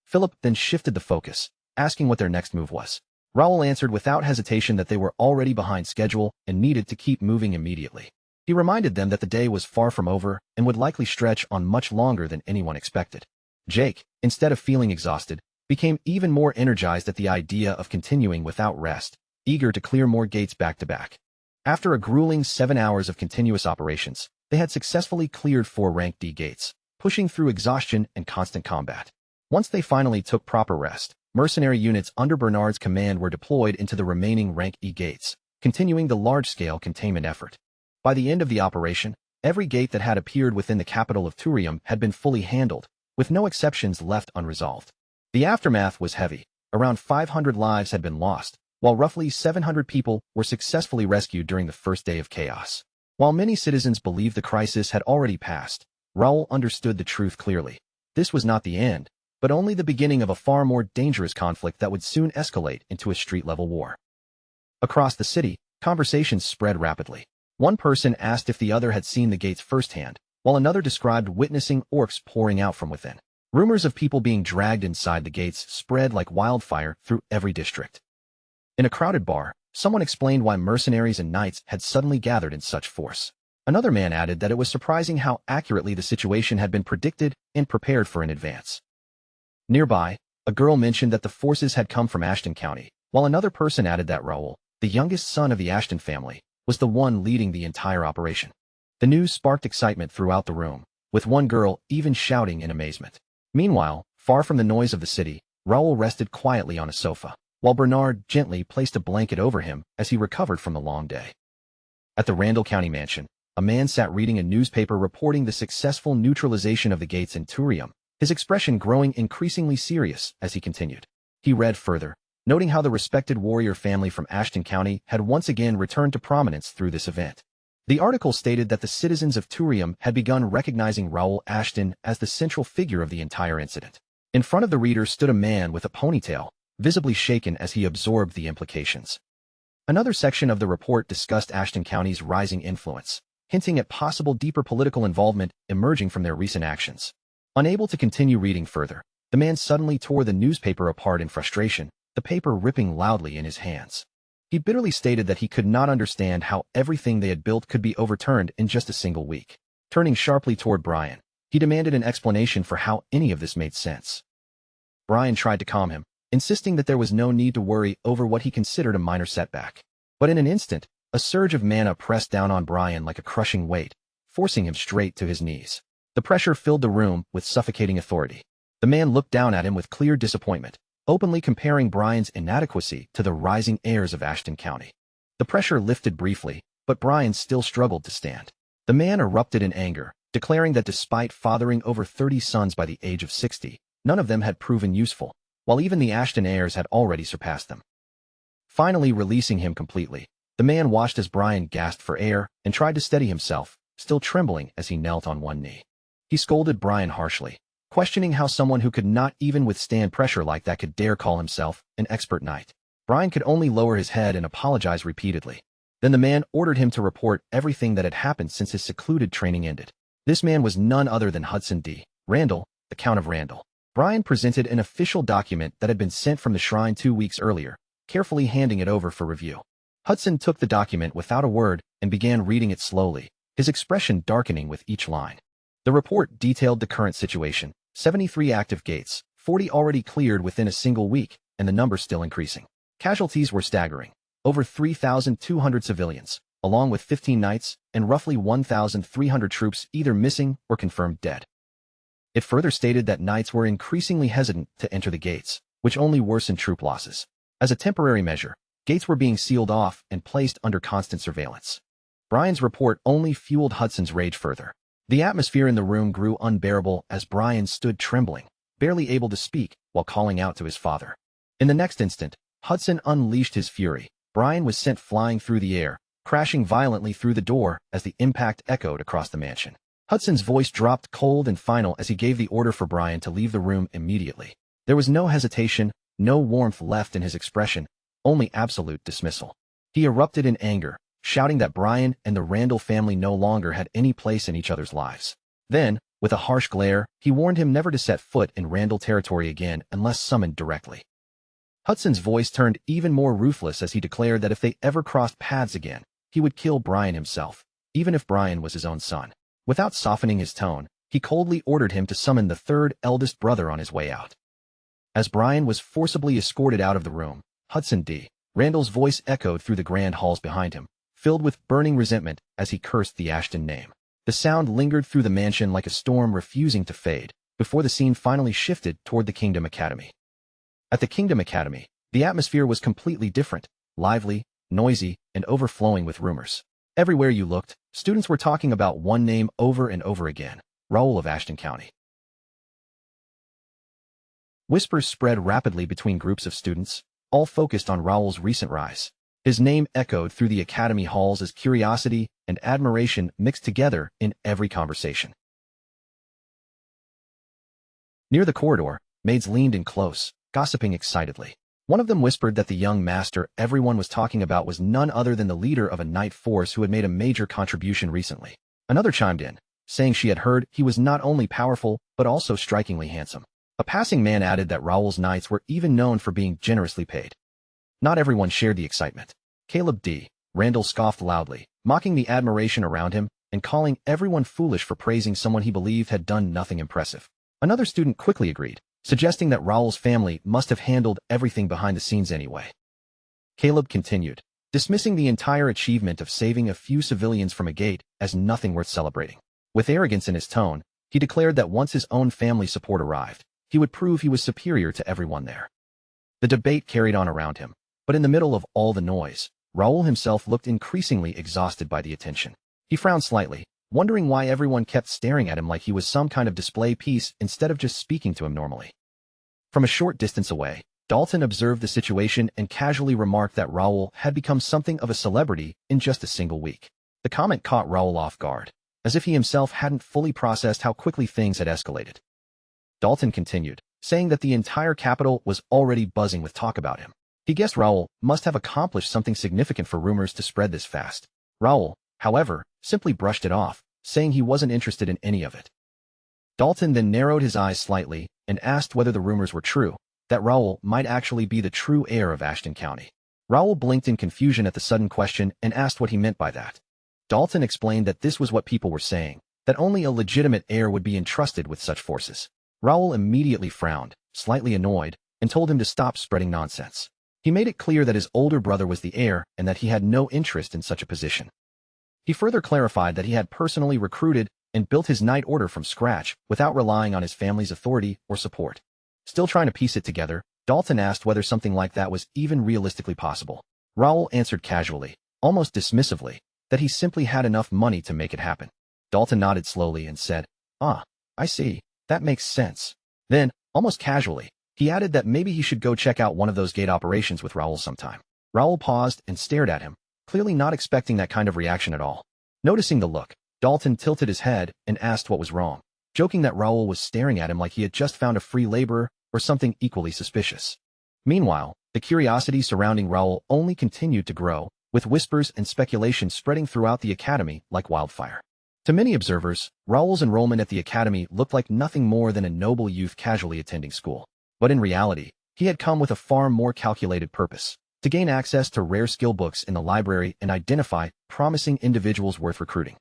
Philip then shifted the focus, asking what their next move was. Raoul answered without hesitation that they were already behind schedule and needed to keep moving immediately. He reminded them that the day was far from over and would likely stretch on much longer than anyone expected. Jake, instead of feeling exhausted, became even more energized at the idea of continuing without rest, eager to clear more gates back to back. After a grueling 7 hours of continuous operations, they had successfully cleared 4 Rank D gates, pushing through exhaustion and constant combat. Once they finally took proper rest, mercenary units under Bernard's command were deployed into the remaining Rank E gates, continuing the large-scale containment effort. By the end of the operation, every gate that had appeared within the capital of Turium had been fully handled, with no exceptions left unresolved. The aftermath was heavy. Around 500 lives had been lost, while roughly 700 people were successfully rescued during the first day of chaos. While many citizens believed the crisis had already passed, Raoul understood the truth clearly. This was not the end, but only the beginning of a far more dangerous conflict that would soon escalate into a street-level war. Across the city, conversations spread rapidly. One person asked if the other had seen the gates firsthand, while another described witnessing orcs pouring out from within. Rumors of people being dragged inside the gates spread like wildfire through every district. In a crowded bar, someone explained why mercenaries and knights had suddenly gathered in such force. Another man added that it was surprising how accurately the situation had been predicted and prepared for in advance. Nearby, a girl mentioned that the forces had come from Ashton County, while another person added that Raoul, the youngest son of the Ashton family, was the one leading the entire operation. The news sparked excitement throughout the room, with one girl even shouting in amazement. Meanwhile, far from the noise of the city, Raoul rested quietly on a sofa, while Bernard gently placed a blanket over him as he recovered from the long day. At the Randall County mansion, a man sat reading a newspaper reporting the successful neutralization of the gates in Turium, his expression growing increasingly serious as he continued. He read further, noting how the respected warrior family from Ashton County had once again returned to prominence through this event. The article stated that the citizens of Turium had begun recognizing Raoul Ashton as the central figure of the entire incident. In front of the reader stood a man with a ponytail, visibly shaken as he absorbed the implications. Another section of the report discussed Ashton County's rising influence, hinting at possible deeper political involvement emerging from their recent actions. Unable to continue reading further, the man suddenly tore the newspaper apart in frustration, the paper ripping loudly in his hands. He bitterly stated that he could not understand how everything they had built could be overturned in just a single week. Turning sharply toward Brian, he demanded an explanation for how any of this made sense. Brian tried to calm him, insisting that there was no need to worry over what he considered a minor setback. But in an instant, a surge of mana pressed down on Brian like a crushing weight, forcing him straight to his knees. The pressure filled the room with suffocating authority. The man looked down at him with clear disappointment, openly comparing Brian's inadequacy to the rising heirs of Ashton County. The pressure lifted briefly, but Brian still struggled to stand. The man erupted in anger, declaring that despite fathering over 30 sons by the age of 60, none of them had proven useful, while even the Ashton heirs had already surpassed them. Finally releasing him completely, the man watched as Brian gasped for air and tried to steady himself, still trembling as he knelt on one knee. He scolded Brian harshly, questioning how someone who could not even withstand pressure like that could dare call himself an expert knight. Brian could only lower his head and apologize repeatedly. Then the man ordered him to report everything that had happened since his secluded training ended. This man was none other than Hudson D. Randall, the Count of Randall. Brian presented an official document that had been sent from the shrine 2 weeks earlier, carefully handing it over for review. Hudson took the document without a word and began reading it slowly, his expression darkening with each line. The report detailed the current situation: 73 active gates, 40 already cleared within a single week, and the number still increasing. Casualties were staggering. Over 3,200 civilians, along with 15 knights and roughly 1,300 troops either missing or confirmed dead. It further stated that knights were increasingly hesitant to enter the gates, which only worsened troop losses. As a temporary measure, gates were being sealed off and placed under constant surveillance. Brian's report only fueled Hudson's rage further. The atmosphere in the room grew unbearable as Brian stood trembling, barely able to speak, while calling out to his father. In the next instant, Hudson unleashed his fury. Brian was sent flying through the air, crashing violently through the door as the impact echoed across the mansion. Hudson's voice dropped cold and final as he gave the order for Brian to leave the room immediately. There was no hesitation, no warmth left in his expression, only absolute dismissal. He erupted in anger, shouting that Brian and the Randall family no longer had any place in each other's lives. Then, with a harsh glare, he warned him never to set foot in Randall territory again unless summoned directly. Hudson's voice turned even more ruthless as he declared that if they ever crossed paths again, he would kill Brian himself, even if Brian was his own son. Without softening his tone, he coldly ordered him to summon the third eldest brother on his way out. As Brian was forcibly escorted out of the room, Hudson D. Randall's voice echoed through the grand halls behind him, filled with burning resentment as he cursed the Ashton name. The sound lingered through the mansion like a storm refusing to fade, before the scene finally shifted toward the Kingdom Academy. At the Kingdom Academy, the atmosphere was completely different, lively, noisy, and overflowing with rumors. Everywhere you looked, students were talking about one name over and over again, Raoul of Ashton County. Whispers spread rapidly between groups of students, all focused on Raoul's recent rise. His name echoed through the academy halls as curiosity and admiration mixed together in every conversation. Near the corridor, maids leaned in close, gossiping excitedly. One of them whispered that the young master everyone was talking about was none other than the leader of a knight force who had made a major contribution recently. Another chimed in, saying she had heard he was not only powerful but also strikingly handsome. A passing man added that Raoul's knights were even known for being generously paid. Not everyone shared the excitement. Caleb D. Randall scoffed loudly, mocking the admiration around him and calling everyone foolish for praising someone he believed had done nothing impressive. Another student quickly agreed, suggesting that Raoul's family must have handled everything behind the scenes anyway. Caleb continued, dismissing the entire achievement of saving a few civilians from a gate as nothing worth celebrating. With arrogance in his tone, he declared that once his own family support arrived, he would prove he was superior to everyone there. The debate carried on around him, but in the middle of all the noise, Raoul himself looked increasingly exhausted by the attention. He frowned slightly, wondering why everyone kept staring at him like he was some kind of display piece instead of just speaking to him normally. From a short distance away, Dalton observed the situation and casually remarked that Raoul had become something of a celebrity in just a single week. The comment caught Raoul off guard, as if he himself hadn't fully processed how quickly things had escalated. Dalton continued, saying that the entire capital was already buzzing with talk about him. He guessed Raoul must have accomplished something significant for rumors to spread this fast. Raoul, however, simply brushed it off, saying he wasn't interested in any of it. Dalton then narrowed his eyes slightly and asked whether the rumors were true, that Raoul might actually be the true heir of Ashton County. Raoul blinked in confusion at the sudden question and asked what he meant by that. Dalton explained that this was what people were saying, that only a legitimate heir would be entrusted with such forces. Raoul immediately frowned, slightly annoyed, and told him to stop spreading nonsense. He made it clear that his older brother was the heir and that he had no interest in such a position. He further clarified that he had personally recruited and built his knight order from scratch without relying on his family's authority or support. Still trying to piece it together, Dalton asked whether something like that was even realistically possible. Raoul answered casually, almost dismissively, that he simply had enough money to make it happen. Dalton nodded slowly and said, "Ah, I see. That makes sense." Then, almost casually, he added that maybe he should go check out one of those gate operations with Raoul sometime. Raoul paused and stared at him, clearly not expecting that kind of reaction at all. Noticing the look, Dalton tilted his head and asked what was wrong, joking that Raoul was staring at him like he had just found a free laborer or something equally suspicious. Meanwhile, the curiosity surrounding Raoul only continued to grow, with whispers and speculation spreading throughout the academy like wildfire. To many observers, Raoul's enrollment at the academy looked like nothing more than a noble youth casually attending school. But in reality, he had come with a far more calculated purpose: to gain access to rare skill books in the library and identify promising individuals worth recruiting.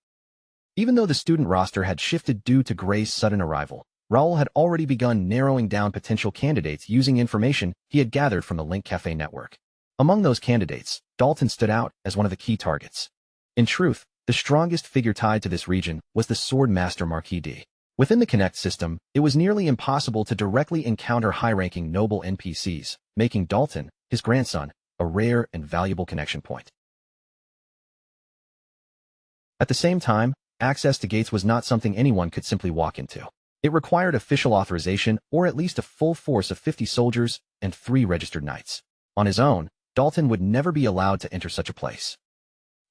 Even though the student roster had shifted due to Gray's sudden arrival, Raoul had already begun narrowing down potential candidates using information he had gathered from the Link Cafe network. Among those candidates, Dalton stood out as one of the key targets. In truth, the strongest figure tied to this region was the Sword Master Marquis D. Within the Connect system, it was nearly impossible to directly encounter high-ranking noble NPCs, making Dalton, his grandson, a rare and valuable connection point. At the same time, access to gates was not something anyone could simply walk into. It required official authorization or at least a full force of 50 soldiers and 3 registered knights. On his own, Dalton would never be allowed to enter such a place.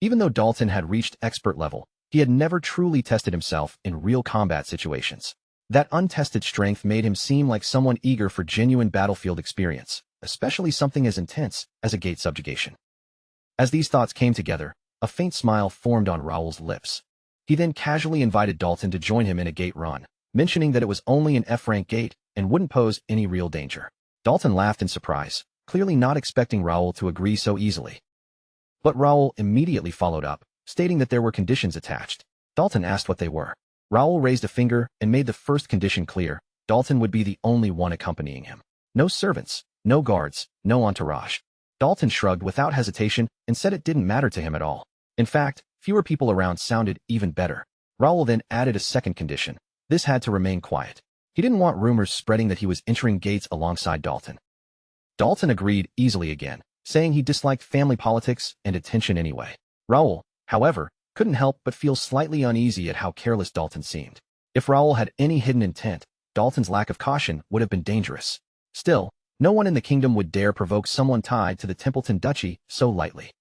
Even though Dalton had reached expert level, he had never truly tested himself in real combat situations. That untested strength made him seem like someone eager for genuine battlefield experience, especially something as intense as a gate subjugation. As these thoughts came together, a faint smile formed on Raoul's lips. He then casually invited Dalton to join him in a gate run, mentioning that it was only an F-rank gate and wouldn't pose any real danger. Dalton laughed in surprise, clearly not expecting Raoul to agree so easily. But Raoul immediately followed up, stating that there were conditions attached. Dalton asked what they were. Raoul raised a finger and made the first condition clear. Dalton would be the only one accompanying him. No servants, no guards, no entourage. Dalton shrugged without hesitation and said it didn't matter to him at all. In fact, fewer people around sounded even better. Raoul then added a second condition. This had to remain quiet. He didn't want rumors spreading that he was entering gates alongside Dalton. Dalton agreed easily again, saying he disliked family politics and attention anyway. Raoul, however, couldn't help but feel slightly uneasy at how careless Dalton seemed. If Raoul had any hidden intent, Dalton's lack of caution would have been dangerous. Still, no one in the kingdom would dare provoke someone tied to the Templeton Duchy so lightly.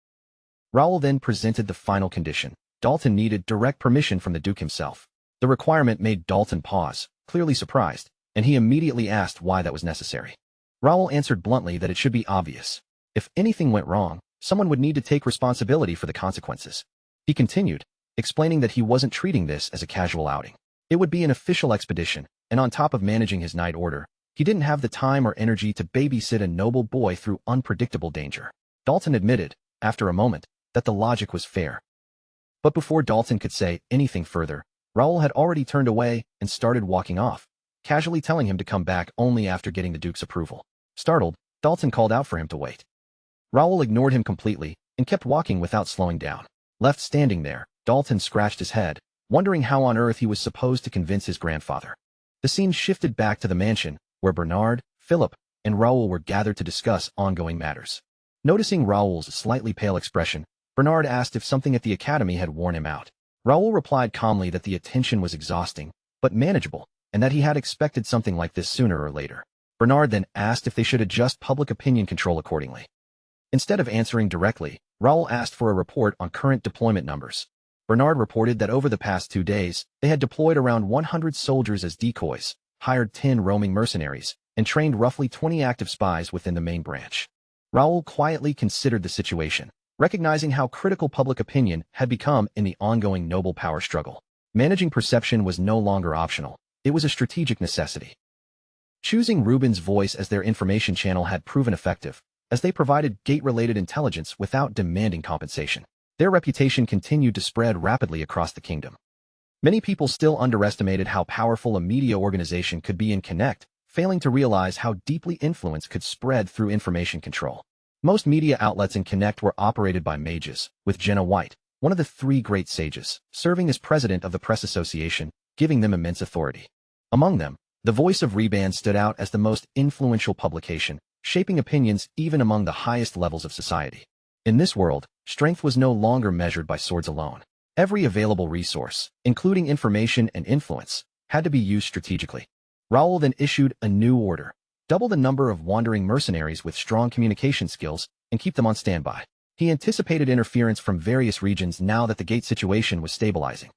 Raoul then presented the final condition. Dalton needed direct permission from the Duke himself. The requirement made Dalton pause, clearly surprised, and he immediately asked why that was necessary. Raoul answered bluntly that it should be obvious. If anything went wrong, someone would need to take responsibility for the consequences. He continued, explaining that he wasn't treating this as a casual outing. It would be an official expedition, and on top of managing his knight order, he didn't have the time or energy to babysit a noble boy through unpredictable danger. Dalton admitted, after a moment, that the logic was fair. But before Dalton could say anything further, Raoul had already turned away and started walking off, casually telling him to come back only after getting the Duke's approval. Startled, Dalton called out for him to wait. Raoul ignored him completely and kept walking without slowing down. Left standing there, Dalton scratched his head, wondering how on earth he was supposed to convince his grandfather. The scene shifted back to the mansion, where Bernard, Philip, and Raoul were gathered to discuss ongoing matters. Noticing Raoul's slightly pale expression, Bernard asked if something at the academy had worn him out. Raoul replied calmly that the attention was exhausting, but manageable, and that he had expected something like this sooner or later. Bernard then asked if they should adjust public opinion control accordingly. Instead of answering directly, Raoul asked for a report on current deployment numbers. Bernard reported that over the past 2 days, they had deployed around 100 soldiers as decoys, hired 10 roaming mercenaries, and trained roughly 20 active spies within the main branch. Raoul quietly considered the situation, recognizing how critical public opinion had become in the ongoing noble power struggle. Managing perception was no longer optional. It was a strategic necessity. Choosing Rubin's voice as their information channel had proven effective, as they provided gate-related intelligence without demanding compensation. Their reputation continued to spread rapidly across the kingdom. Many people still underestimated how powerful a media organization could be in Connect, failing to realize how deeply influence could spread through information control. Most media outlets in Connect were operated by mages, with Jenna White, one of the 3 great sages, serving as president of the Press Association, giving them immense authority. Among them, the Voice of Reban stood out as the most influential publication, shaping opinions even among the highest levels of society. In this world, strength was no longer measured by swords alone. Every available resource, including information and influence, had to be used strategically. Raoul then issued a new order: double the number of wandering mercenaries with strong communication skills and keep them on standby. He anticipated interference from various regions now that the gate situation was stabilizing.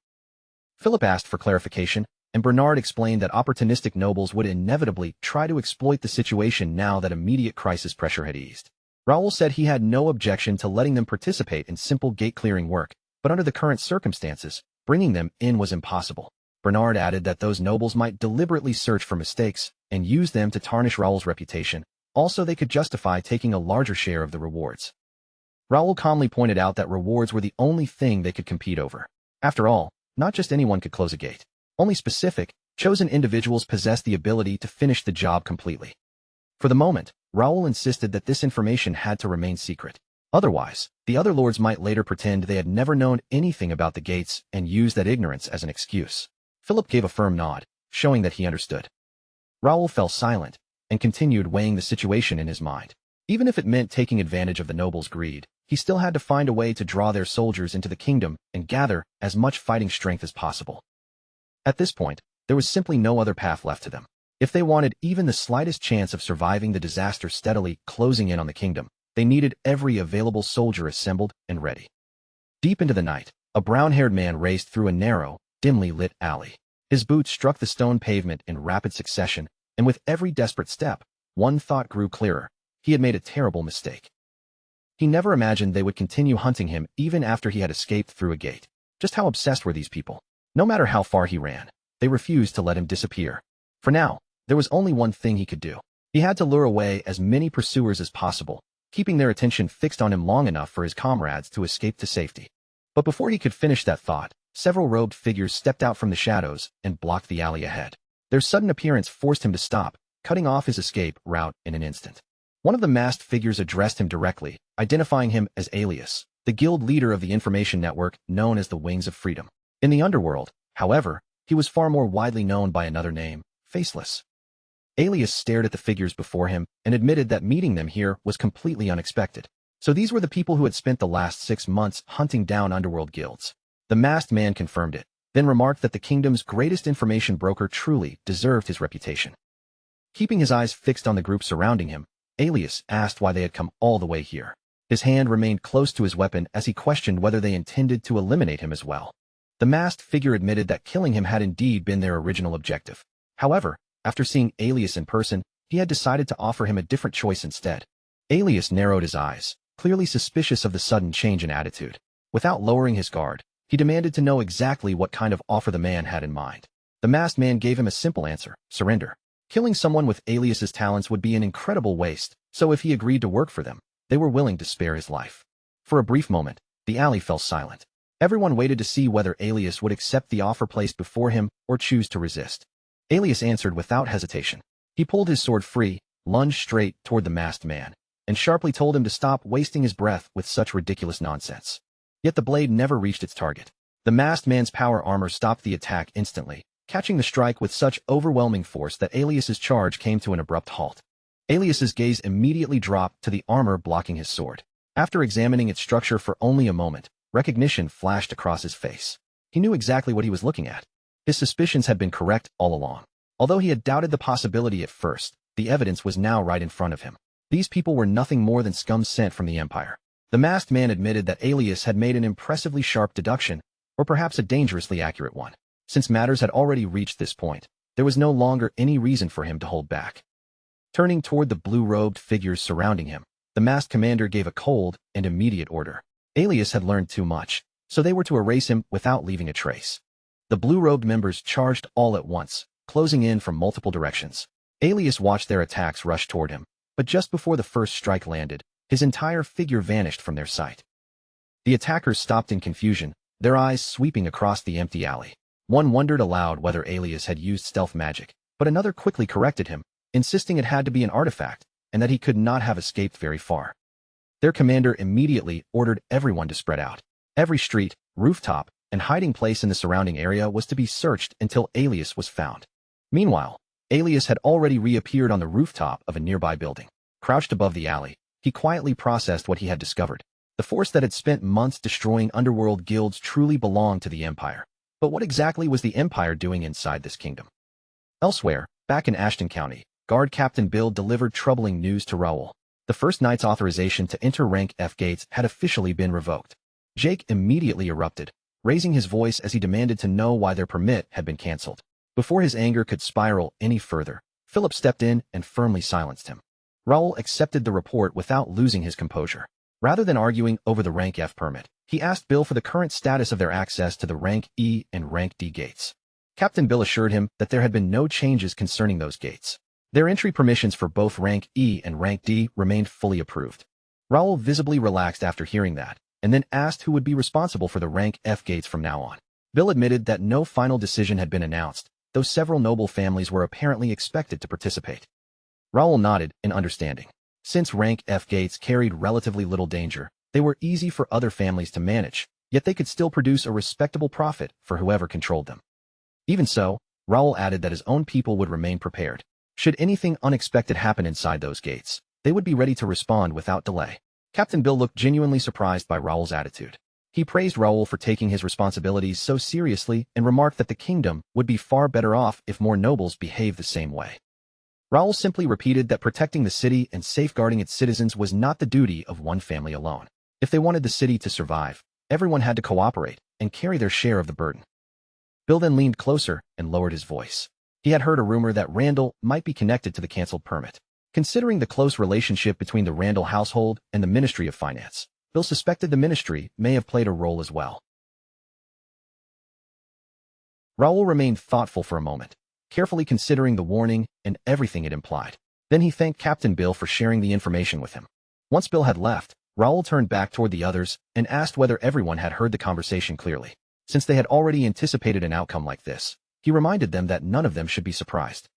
Philip asked for clarification, and Bernard explained that opportunistic nobles would inevitably try to exploit the situation now that immediate crisis pressure had eased. Raoul said he had no objection to letting them participate in simple gate-clearing work, but under the current circumstances, bringing them in was impossible. Bernard added that those nobles might deliberately search for mistakes and use them to tarnish Raoul's reputation. Also, they could justify taking a larger share of the rewards. Raoul calmly pointed out that rewards were the only thing they could compete over. After all, not just anyone could close a gate. Only specific, Chosen individuals possess the ability to finish the job completely. For the moment, Raoul insisted that this information had to remain secret. Otherwise, the other lords might later pretend they had never known anything about the gates and use that ignorance as an excuse. Philip gave a firm nod, showing that he understood. Raoul fell silent and continued weighing the situation in his mind. Even if it meant taking advantage of the nobles' greed, he still had to find a way to draw their soldiers into the kingdom and gather as much fighting strength as possible. At this point, there was simply no other path left to them. If they wanted even the slightest chance of surviving the disaster steadily closing in on the kingdom, they needed every available soldier assembled and ready. Deep into the night, a brown-haired man raced through a narrow, dimly lit alley. His boots struck the stone pavement in rapid succession, and with every desperate step, one thought grew clearer. He had made a terrible mistake. He never imagined they would continue hunting him even after he had escaped through a gate. Just how obsessed were these people? No matter how far he ran, they refused to let him disappear. For now, there was only one thing he could do. He had to lure away as many pursuers as possible, keeping their attention fixed on him long enough for his comrades to escape to safety. But before he could finish that thought, several robed figures stepped out from the shadows and blocked the alley ahead. Their sudden appearance forced him to stop, cutting off his escape route in an instant. One of the masked figures addressed him directly, identifying him as Alias, the guild leader of the information network known as the Wings of Freedom. In the underworld, however, he was far more widely known by another name, Faceless. Alias stared at the figures before him and admitted that meeting them here was completely unexpected. So these were the people who had spent the last 6 months hunting down underworld guilds. The masked man confirmed it, then remarked that the kingdom's greatest information broker truly deserved his reputation. Keeping his eyes fixed on the group surrounding him, Alias asked why they had come all the way here. His hand remained close to his weapon as he questioned whether they intended to eliminate him as well. The masked figure admitted that killing him had indeed been their original objective. However, after seeing Alias in person, he had decided to offer him a different choice instead. Alias narrowed his eyes, clearly suspicious of the sudden change in attitude. Without lowering his guard, he demanded to know exactly what kind of offer the man had in mind. The masked man gave him a simple answer: surrender. Killing someone with Alias's talents would be an incredible waste, so if he agreed to work for them, they were willing to spare his life. For a brief moment, the alley fell silent. Everyone waited to see whether Alias would accept the offer placed before him or choose to resist. Alias answered without hesitation. He pulled his sword free, lunged straight toward the masked man, and sharply told him to stop wasting his breath with such ridiculous nonsense. Yet the blade never reached its target. The masked man's power armor stopped the attack instantly, catching the strike with such overwhelming force that Alias's charge came to an abrupt halt. Alias's gaze immediately dropped to the armor blocking his sword. After examining its structure for only a moment, recognition flashed across his face. He knew exactly what he was looking at. His suspicions had been correct all along. Although he had doubted the possibility at first, the evidence was now right in front of him. These people were nothing more than scum sent from the Empire. The masked man admitted that Alias had made an impressively sharp deduction, or perhaps a dangerously accurate one. Since matters had already reached this point, there was no longer any reason for him to hold back. Turning toward the blue-robed figures surrounding him, the masked commander gave a cold and immediate order. Alias had learned too much, so they were to erase him without leaving a trace. The blue-robed members charged all at once, closing in from multiple directions. Alias watched their attacks rush toward him, but just before the first strike landed, his entire figure vanished from their sight. The attackers stopped in confusion, their eyes sweeping across the empty alley. One wondered aloud whether Alias had used stealth magic, but another quickly corrected him, insisting it had to be an artifact, and that he could not have escaped very far. Their commander immediately ordered everyone to spread out. Every street, rooftop, and hiding place in the surrounding area was to be searched until Alias was found. Meanwhile, Alias had already reappeared on the rooftop of a nearby building. Crouched above the alley, he quietly processed what he had discovered. The force that had spent months destroying underworld guilds truly belonged to the Empire. But what exactly was the Empire doing inside this kingdom? Elsewhere, back in Ashton County, Guard Captain Bill delivered troubling news to Raoul. The first knight's authorization to enter rank F gates had officially been revoked. Jake immediately erupted, raising his voice as he demanded to know why their permit had been cancelled. Before his anger could spiral any further, Philip stepped in and firmly silenced him. Raoul accepted the report without losing his composure. Rather than arguing over the rank F permit, he asked Bill for the current status of their access to the rank E and rank D gates. Captain Bill assured him that there had been no changes concerning those gates. Their entry permissions for both rank E and rank D remained fully approved. Raoul visibly relaxed after hearing that, and then asked who would be responsible for the rank F gates from now on. Bill admitted that no final decision had been announced, though several noble families were apparently expected to participate. Raoul nodded in understanding. Since rank F gates carried relatively little danger, they were easy for other families to manage, yet they could still produce a respectable profit for whoever controlled them. Even so, Raoul added that his own people would remain prepared. Should anything unexpected happen inside those gates, they would be ready to respond without delay. Captain Bill looked genuinely surprised by Raoul's attitude. He praised Raoul for taking his responsibilities so seriously and remarked that the kingdom would be far better off if more nobles behaved the same way. Raoul simply repeated that protecting the city and safeguarding its citizens was not the duty of one family alone. If they wanted the city to survive, everyone had to cooperate and carry their share of the burden. Bill then leaned closer and lowered his voice. He had heard a rumor that Randall might be connected to the cancelled permit. Considering the close relationship between the Randall household and the Ministry of Finance, Bill suspected the ministry may have played a role as well. Raoul remained thoughtful for a moment, carefully considering the warning and everything it implied. Then he thanked Captain Bill for sharing the information with him. Once Bill had left, Raoul turned back toward the others and asked whether everyone had heard the conversation clearly. Since they had already anticipated an outcome like this, he reminded them that none of them should be surprised.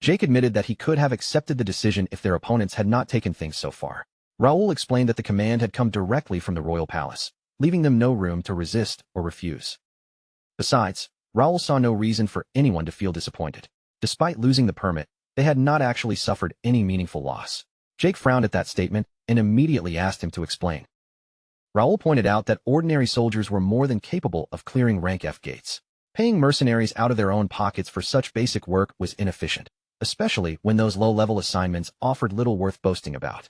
Jake admitted that he could have accepted the decision if their opponents had not taken things so far. Raoul explained that the command had come directly from the royal palace, leaving them no room to resist or refuse. Besides, Raoul saw no reason for anyone to feel disappointed. Despite losing the permit, they had not actually suffered any meaningful loss. Jake frowned at that statement and immediately asked him to explain. Raoul pointed out that ordinary soldiers were more than capable of clearing rank F gates. Paying mercenaries out of their own pockets for such basic work was inefficient, especially when those low-level assignments offered little worth boasting about.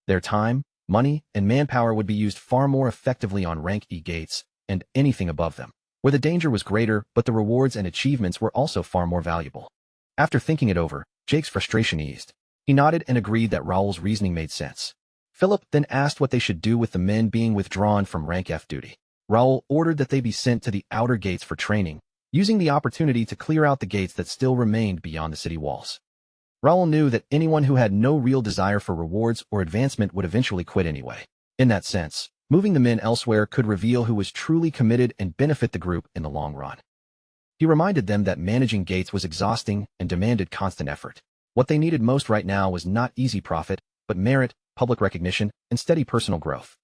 Their time, money, and manpower would be used far more effectively on rank E gates and anything above them, where the danger was greater but the rewards and achievements were also far more valuable. After thinking it over, Jake's frustration eased. He nodded and agreed that Raoul's reasoning made sense. Philip then asked what they should do with the men being withdrawn from rank F duty. Raoul ordered that they be sent to the outer gates for training, using the opportunity to clear out the gates that still remained beyond the city walls. Raoul knew that anyone who had no real desire for rewards or advancement would eventually quit anyway. In that sense, moving the men elsewhere could reveal who was truly committed and benefit the group in the long run. He reminded them that managing gates was exhausting and demanded constant effort. What they needed most right now was not easy profit, but merit, public recognition, and steady personal growth.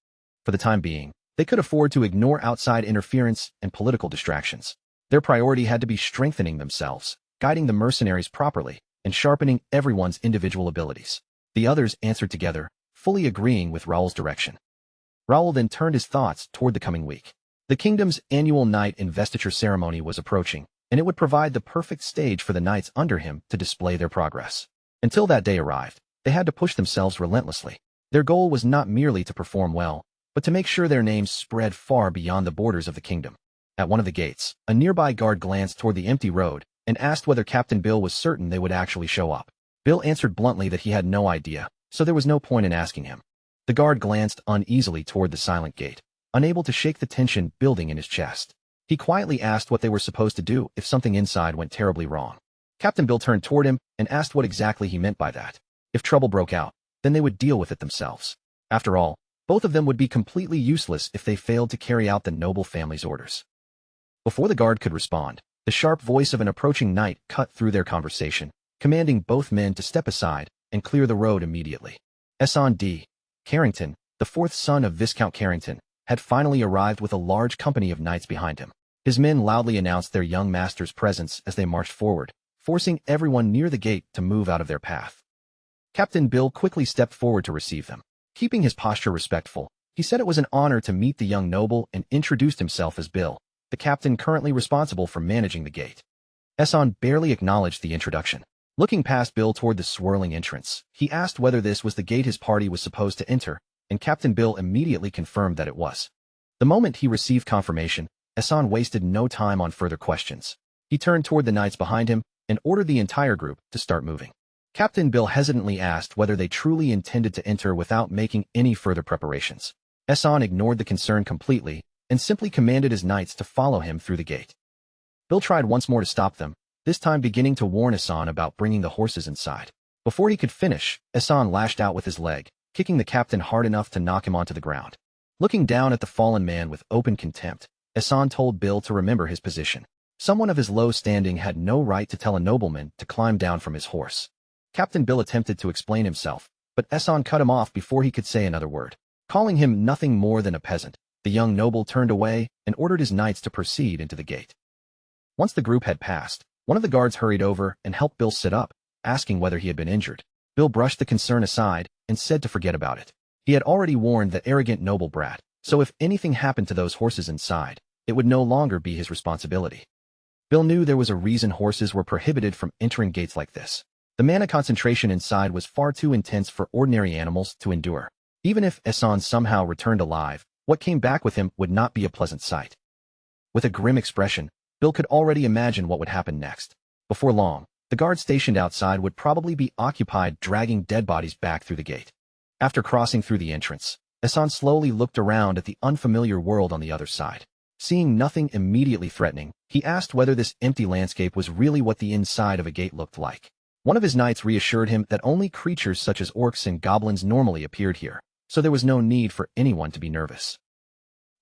For the time being, they could afford to ignore outside interference and political distractions. Their priority had to be strengthening themselves, guiding the mercenaries properly, and sharpening everyone's individual abilities. The others answered together, fully agreeing with Raoul's direction. Raoul then turned his thoughts toward the coming week. The kingdom's annual knight investiture ceremony was approaching, and it would provide the perfect stage for the knights under him to display their progress. Until that day arrived, they had to push themselves relentlessly. Their goal was not merely to perform well, but to make sure their names spread far beyond the borders of the kingdom. At one of the gates, a nearby guard glanced toward the empty road and asked whether Captain Bill was certain they would actually show up. Bill answered bluntly that he had no idea, so there was no point in asking him. The guard glanced uneasily toward the silent gate, unable to shake the tension building in his chest. He quietly asked what they were supposed to do if something inside went terribly wrong. Captain Bill turned toward him and asked what exactly he meant by that. If trouble broke out, then they would deal with it themselves. After all, both of them would be completely useless if they failed to carry out the noble family's orders. Before the guard could respond, the sharp voice of an approaching knight cut through their conversation, commanding both men to step aside and clear the road immediately. Esson D. Carrington, the fourth son of Viscount Carrington, had finally arrived with a large company of knights behind him. His men loudly announced their young master's presence as they marched forward, forcing everyone near the gate to move out of their path. Captain Bill quickly stepped forward to receive them. Keeping his posture respectful, he said it was an honor to meet the young noble and introduced himself as Bill, the captain currently responsible for managing the gate. Esson barely acknowledged the introduction. Looking past Bill toward the swirling entrance, he asked whether this was the gate his party was supposed to enter, and Captain Bill immediately confirmed that it was. The moment he received confirmation, Esson wasted no time on further questions. He turned toward the knights behind him and ordered the entire group to start moving. Captain Bill hesitantly asked whether they truly intended to enter without making any further preparations. Esson ignored the concern completely and simply commanded his knights to follow him through the gate. Bill tried once more to stop them, this time beginning to warn Esson about bringing the horses inside. Before he could finish, Esson lashed out with his leg, kicking the captain hard enough to knock him onto the ground. Looking down at the fallen man with open contempt, Esson told Bill to remember his position. Someone of his low standing had no right to tell a nobleman to climb down from his horse. Captain Bill attempted to explain himself, but Eson cut him off before he could say another word. Calling him nothing more than a peasant, the young noble turned away and ordered his knights to proceed into the gate. Once the group had passed, one of the guards hurried over and helped Bill sit up, asking whether he had been injured. Bill brushed the concern aside and said to forget about it. He had already warned that arrogant noble brat, so if anything happened to those horses inside, it would no longer be his responsibility. Bill knew there was a reason horses were prohibited from entering gates like this. The mana concentration inside was far too intense for ordinary animals to endure. Even if Eson somehow returned alive, what came back with him would not be a pleasant sight. With a grim expression, Bill could already imagine what would happen next. Before long, the guards stationed outside would probably be occupied dragging dead bodies back through the gate. After crossing through the entrance, Eson slowly looked around at the unfamiliar world on the other side. Seeing nothing immediately threatening, he asked whether this empty landscape was really what the inside of a gate looked like. One of his knights reassured him that only creatures such as orcs and goblins normally appeared here, so there was no need for anyone to be nervous.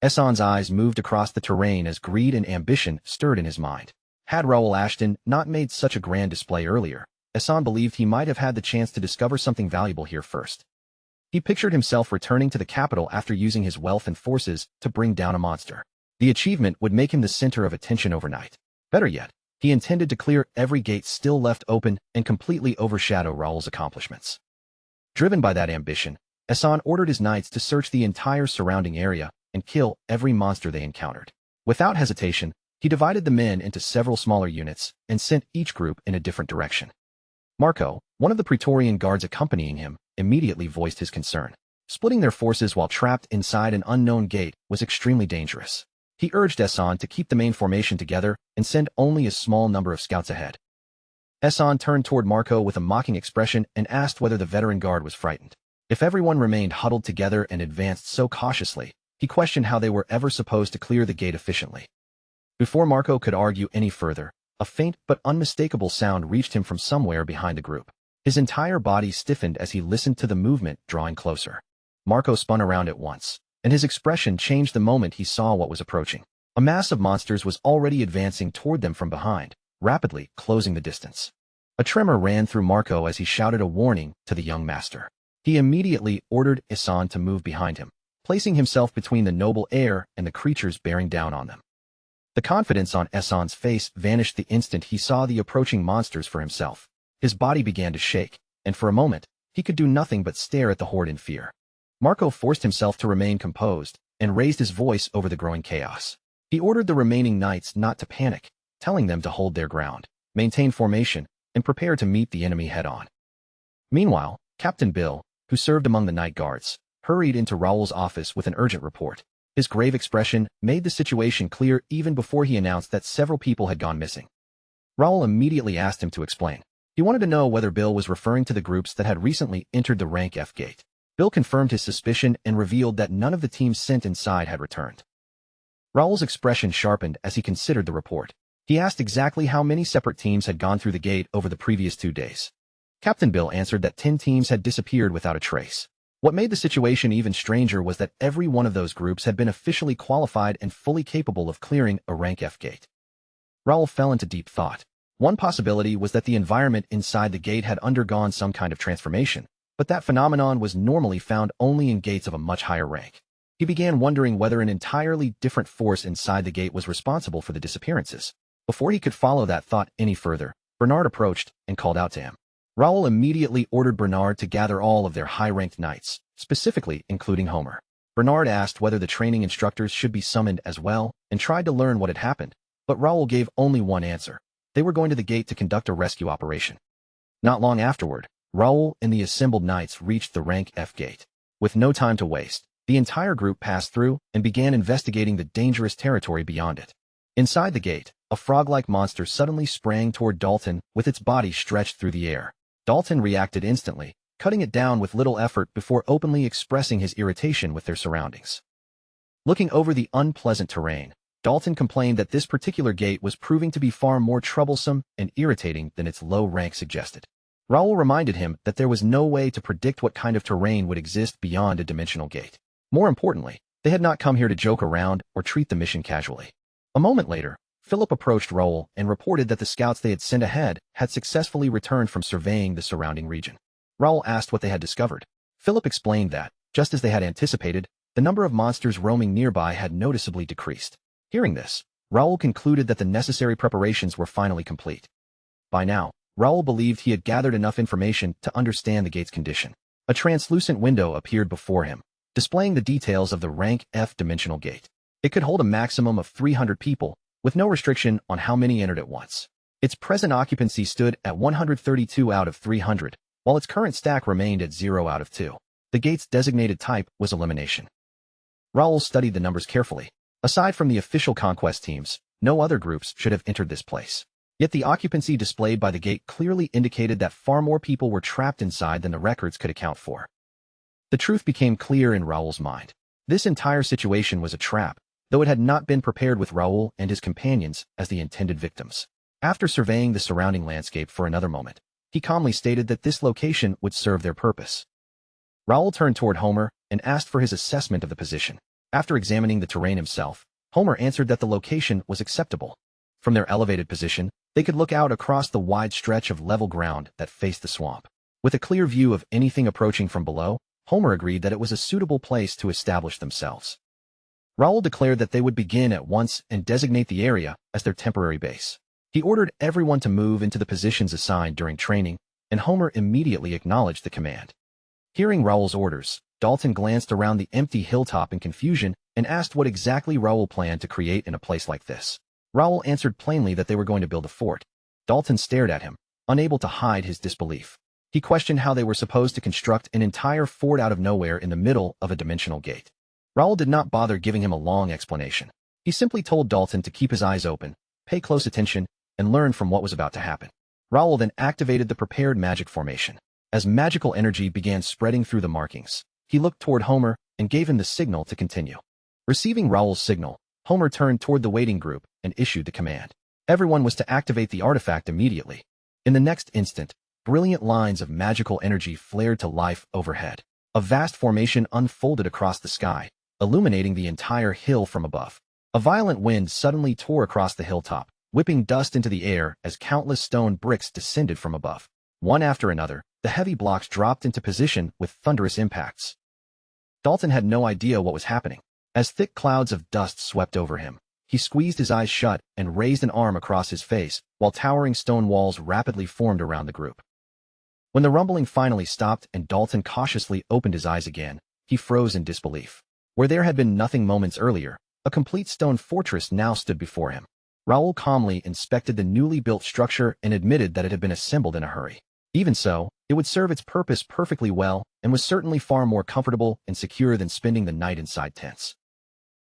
Eson's eyes moved across the terrain as greed and ambition stirred in his mind. Had Raoul Ashton not made such a grand display earlier, Eson believed he might have had the chance to discover something valuable here first. He pictured himself returning to the capital after using his wealth and forces to bring down a monster. The achievement would make him the center of attention overnight. Better yet, he intended to clear every gate still left open and completely overshadow Raoul's accomplishments. Driven by that ambition, Eson ordered his knights to search the entire surrounding area and kill every monster they encountered. Without hesitation, he divided the men into several smaller units and sent each group in a different direction. Marco, one of the Praetorian guards accompanying him, immediately voiced his concern. Splitting their forces while trapped inside an unknown gate was extremely dangerous. He urged Eson to keep the main formation together and send only a small number of scouts ahead. Eson turned toward Marco with a mocking expression and asked whether the veteran guard was frightened. If everyone remained huddled together and advanced so cautiously, he questioned how they were ever supposed to clear the gate efficiently. Before Marco could argue any further, a faint but unmistakable sound reached him from somewhere behind the group. His entire body stiffened as he listened to the movement drawing closer. Marco spun around at once, and his expression changed the moment he saw what was approaching. A mass of monsters was already advancing toward them from behind, rapidly closing the distance. A tremor ran through Marco as he shouted a warning to the young master. He immediately ordered Eson to move behind him, placing himself between the noble heir and the creatures bearing down on them. The confidence on Eson's face vanished the instant he saw the approaching monsters for himself. His body began to shake, and for a moment, he could do nothing but stare at the horde in fear. Marco forced himself to remain composed and raised his voice over the growing chaos. He ordered the remaining knights not to panic, telling them to hold their ground, maintain formation, and prepare to meet the enemy head-on. Meanwhile, Captain Bill, who served among the night guards, hurried into Raoul's office with an urgent report. His grave expression made the situation clear even before he announced that several people had gone missing. Raoul immediately asked him to explain. He wanted to know whether Bill was referring to the groups that had recently entered the rank F gate. Bill confirmed his suspicion and revealed that none of the teams sent inside had returned. Raoul's expression sharpened as he considered the report. He asked exactly how many separate teams had gone through the gate over the previous 2 days. Captain Bill answered that 10 teams had disappeared without a trace. What made the situation even stranger was that every one of those groups had been officially qualified and fully capable of clearing a rank F gate. Raoul fell into deep thought. One possibility was that the environment inside the gate had undergone some kind of transformation, but that phenomenon was normally found only in gates of a much higher rank. He began wondering whether an entirely different force inside the gate was responsible for the disappearances. Before he could follow that thought any further, Bernard approached and called out to him. Raoul immediately ordered Bernard to gather all of their high-ranked knights, specifically including Homer. Bernard asked whether the training instructors should be summoned as well and tried to learn what had happened, but Raoul gave only one answer. They were going to the gate to conduct a rescue operation. Not long afterward, Raoul and the assembled knights reached the rank F gate. With no time to waste, the entire group passed through and began investigating the dangerous territory beyond it. Inside the gate, a frog-like monster suddenly sprang toward Dalton with its body stretched through the air. Dalton reacted instantly, cutting it down with little effort before openly expressing his irritation with their surroundings. Looking over the unpleasant terrain, Dalton complained that this particular gate was proving to be far more troublesome and irritating than its low rank suggested. Raoul reminded him that there was no way to predict what kind of terrain would exist beyond a dimensional gate. More importantly, they had not come here to joke around or treat the mission casually. A moment later, Philip approached Raoul and reported that the scouts they had sent ahead had successfully returned from surveying the surrounding region. Raoul asked what they had discovered. Philip explained that, just as they had anticipated, the number of monsters roaming nearby had noticeably decreased. Hearing this, Raoul concluded that the necessary preparations were finally complete. By now, Raoul believed he had gathered enough information to understand the gate's condition. A translucent window appeared before him, displaying the details of the rank F dimensional gate. It could hold a maximum of 300 people, with no restriction on how many entered at once. Its present occupancy stood at 132 out of 300, while its current stack remained at 0 out of 2. The gate's designated type was elimination. Raoul studied the numbers carefully. Aside from the official conquest teams, no other groups should have entered this place. Yet the occupancy displayed by the gate clearly indicated that far more people were trapped inside than the records could account for. The truth became clear in Raoul's mind. This entire situation was a trap, though it had not been prepared with Raoul and his companions as the intended victims. After surveying the surrounding landscape for another moment, he calmly stated that this location would serve their purpose. Raoul turned toward Homer and asked for his assessment of the position. After examining the terrain himself, Homer answered that the location was acceptable. From their elevated position, they could look out across the wide stretch of level ground that faced the swamp. With a clear view of anything approaching from below, Homer agreed that it was a suitable place to establish themselves. Raoul declared that they would begin at once and designate the area as their temporary base. He ordered everyone to move into the positions assigned during training, and Homer immediately acknowledged the command. Hearing Raoul's orders, Dalton glanced around the empty hilltop in confusion and asked what exactly Raoul planned to create in a place like this. Raoul answered plainly that they were going to build a fort. Dalton stared at him, unable to hide his disbelief. He questioned how they were supposed to construct an entire fort out of nowhere in the middle of a dimensional gate. Raoul did not bother giving him a long explanation. He simply told Dalton to keep his eyes open, pay close attention, and learn from what was about to happen. Raoul then activated the prepared magic formation. As magical energy began spreading through the markings, he looked toward Homer and gave him the signal to continue. Receiving Raoul's signal, Homer turned toward the waiting group and issued the command. Everyone was to activate the artifact immediately. In the next instant, brilliant lines of magical energy flared to life overhead. A vast formation unfolded across the sky, illuminating the entire hill from above. A violent wind suddenly tore across the hilltop, whipping dust into the air as countless stone bricks descended from above. One after another, the heavy blocks dropped into position with thunderous impacts. Dalton had no idea what was happening. As thick clouds of dust swept over him, he squeezed his eyes shut and raised an arm across his face, while towering stone walls rapidly formed around the group. When the rumbling finally stopped and Dalton cautiously opened his eyes again, he froze in disbelief. Where there had been nothing moments earlier, a complete stone fortress now stood before him. Raoul calmly inspected the newly built structure and admitted that it had been assembled in a hurry. Even so, it would serve its purpose perfectly well and was certainly far more comfortable and secure than spending the night inside tents.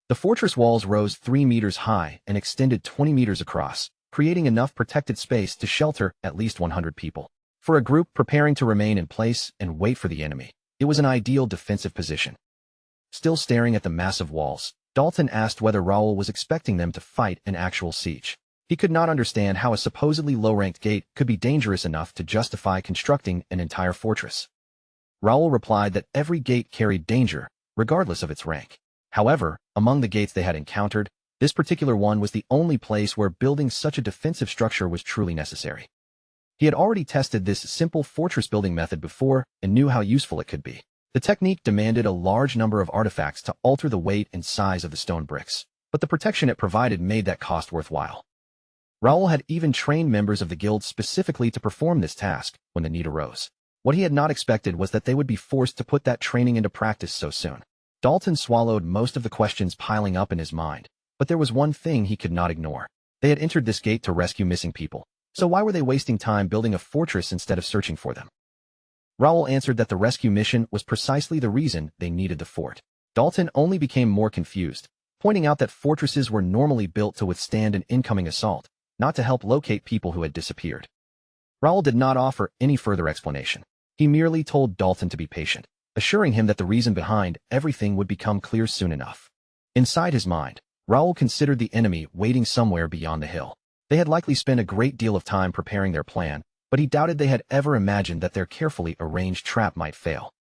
The fortress walls rose 3 meters high and extended 20 meters across, creating enough protected space to shelter at least 100 people. For a group preparing to remain in place and wait for the enemy, it was an ideal defensive position. Still staring at the massive walls, Dalton asked whether Raoul was expecting them to fight an actual siege. He could not understand how a supposedly low-ranked gate could be dangerous enough to justify constructing an entire fortress. Raoul replied that every gate carried danger, regardless of its rank. However, among the gates they had encountered, this particular one was the only place where building such a defensive structure was truly necessary. He had already tested this simple fortress building method before and knew how useful it could be. The technique demanded a large number of artifacts to alter the weight and size of the stone bricks, but the protection it provided made that cost worthwhile. Raoul had even trained members of the guild specifically to perform this task when the need arose. What he had not expected was that they would be forced to put that training into practice so soon. Dalton swallowed most of the questions piling up in his mind, but there was one thing he could not ignore. They had entered this gate to rescue missing people, so why were they wasting time building a fortress instead of searching for them? Raoul answered that the rescue mission was precisely the reason they needed the fort. Dalton only became more confused, pointing out that fortresses were normally built to withstand an incoming assault, not to help locate people who had disappeared. Raoul did not offer any further explanation. He merely told Dalton to be patient, assuring him that the reason behind everything would become clear soon enough. Inside his mind, Raoul considered the enemy waiting somewhere beyond the hill. They had likely spent a great deal of time preparing their plan, but he doubted they had ever imagined that their carefully arranged trap might fail.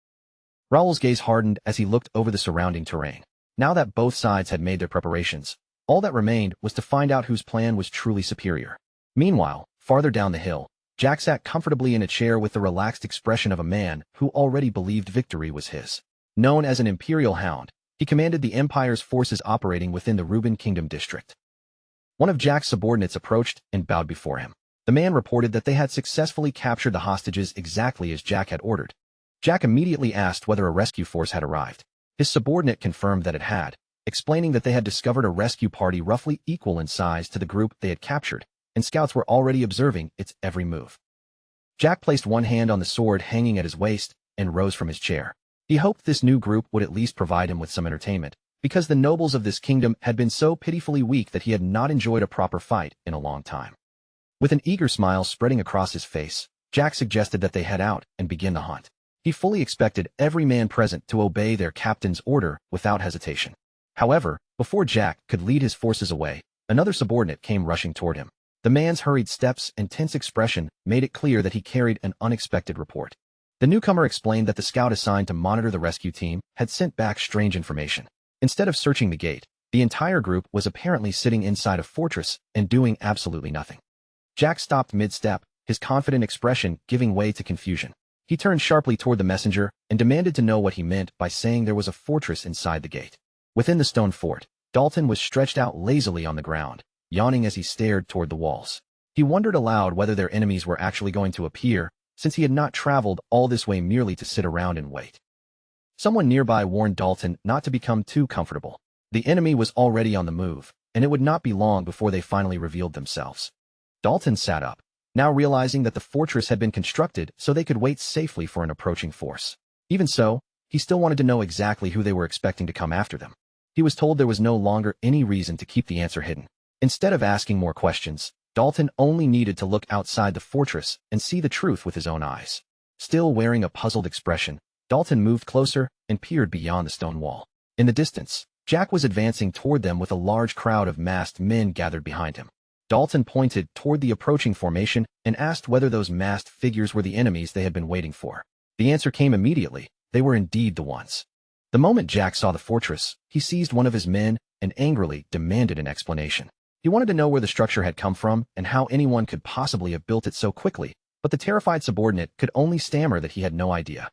Raoul's gaze hardened as he looked over the surrounding terrain. Now that both sides had made their preparations, All that remained was to find out whose plan was truly superior. Meanwhile, farther down the hill, Jack sat comfortably in a chair with the relaxed expression of a man who already believed victory was his. Known as an Imperial Hound, he commanded the Empire's forces operating within the Reuben Kingdom district. One of Jack's subordinates approached and bowed before him. The man reported that they had successfully captured the hostages exactly as Jack had ordered. Jack immediately asked whether a rescue force had arrived. His subordinate confirmed that it had, explaining that they had discovered a rescue party roughly equal in size to the group they had captured, and scouts were already observing its every move. Jack placed one hand on the sword hanging at his waist and rose from his chair. He hoped this new group would at least provide him with some entertainment, because the nobles of this kingdom had been so pitifully weak that he had not enjoyed a proper fight in a long time. With an eager smile spreading across his face, Jack suggested that they head out and begin the hunt. He fully expected every man present to obey their captain's order without hesitation. However, before Jack could lead his forces away, another subordinate came rushing toward him. The man's hurried steps and tense expression made it clear that he carried an unexpected report. The newcomer explained that the scout assigned to monitor the rescue team had sent back strange information. Instead of searching the gate, the entire group was apparently sitting inside a fortress and doing absolutely nothing. Jack stopped mid-step, his confident expression giving way to confusion. He turned sharply toward the messenger and demanded to know what he meant by saying there was a fortress inside the gate. Within the stone fort, Dalton was stretched out lazily on the ground, yawning as he stared toward the walls. He wondered aloud whether their enemies were actually going to appear, since he had not traveled all this way merely to sit around and wait. Someone nearby warned Dalton not to become too comfortable. The enemy was already on the move, and it would not be long before they finally revealed themselves. Dalton sat up, now realizing that the fortress had been constructed so they could wait safely for an approaching force. Even so, he still wanted to know exactly who they were expecting to come after them. He was told there was no longer any reason to keep the answer hidden. Instead of asking more questions, Dalton only needed to look outside the fortress and see the truth with his own eyes. Still wearing a puzzled expression, Dalton moved closer and peered beyond the stone wall. In the distance, Jack was advancing toward them with a large crowd of masked men gathered behind him. Dalton pointed toward the approaching formation and asked whether those masked figures were the enemies they had been waiting for. The answer came immediately. They were indeed the ones. The moment Jack saw the fortress, he seized one of his men and angrily demanded an explanation. He wanted to know where the structure had come from and how anyone could possibly have built it so quickly, but the terrified subordinate could only stammer that he had no idea.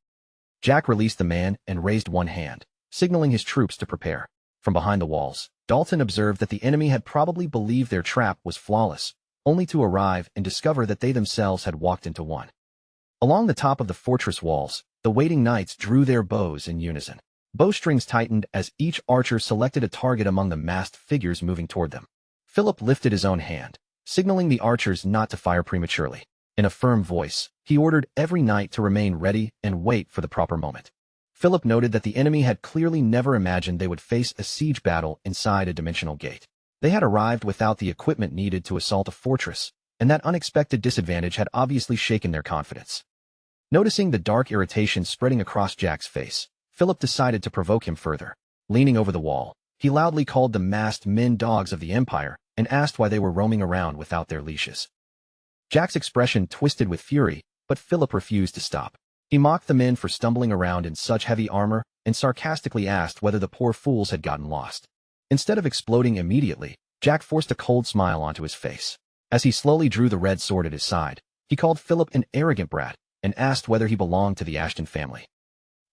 Jack released the man and raised one hand, signaling his troops to prepare. From behind the walls, Dalton observed that the enemy had probably believed their trap was flawless, only to arrive and discover that they themselves had walked into one. Along the top of the fortress walls, the waiting knights drew their bows in unison. Bowstrings tightened as each archer selected a target among the masked figures moving toward them. Philip lifted his own hand, signaling the archers not to fire prematurely. In a firm voice, he ordered every knight to remain ready and wait for the proper moment. Philip noted that the enemy had clearly never imagined they would face a siege battle inside a dimensional gate. They had arrived without the equipment needed to assault a fortress, and that unexpected disadvantage had obviously shaken their confidence. Noticing the dark irritation spreading across Jack's face, Philip decided to provoke him further. Leaning over the wall, he loudly called the masked men dogs of the Empire and asked why they were roaming around without their leashes. Jack's expression twisted with fury, but Philip refused to stop. He mocked the men for stumbling around in such heavy armor and sarcastically asked whether the poor fools had gotten lost. Instead of exploding immediately, Jack forced a cold smile onto his face. As he slowly drew the red sword at his side, he called Philip an arrogant brat and asked whether he belonged to the Ashton family.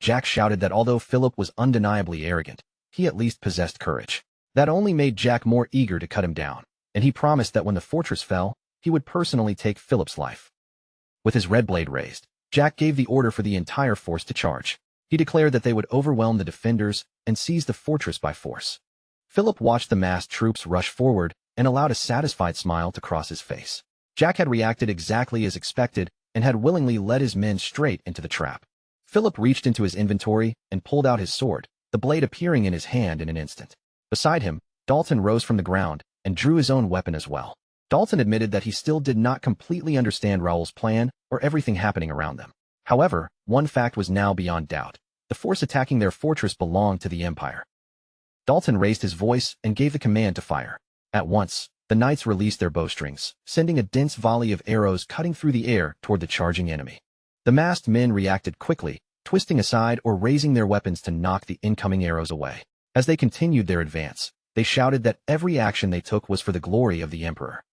Jack shouted that although Philip was undeniably arrogant, he at least possessed courage. That only made Jack more eager to cut him down, and he promised that when the fortress fell, he would personally take Philip's life. With his red blade raised, Jack gave the order for the entire force to charge. He declared that they would overwhelm the defenders and seize the fortress by force. Philip watched the massed troops rush forward and allowed a satisfied smile to cross his face. Jack had reacted exactly as expected and had willingly led his men straight into the trap. Philip reached into his inventory and pulled out his sword, the blade appearing in his hand in an instant. Beside him, Dalton rose from the ground and drew his own weapon as well. Dalton admitted that he still did not completely understand Raoul's plan or everything happening around them. However, one fact was now beyond doubt. The force attacking their fortress belonged to the Empire. Dalton raised his voice and gave the command to fire. At once, the knights released their bowstrings, sending a dense volley of arrows cutting through the air toward the charging enemy. The masked men reacted quickly, twisting aside or raising their weapons to knock the incoming arrows away. As they continued their advance, They shouted that every action they took was for the glory of the Emperor.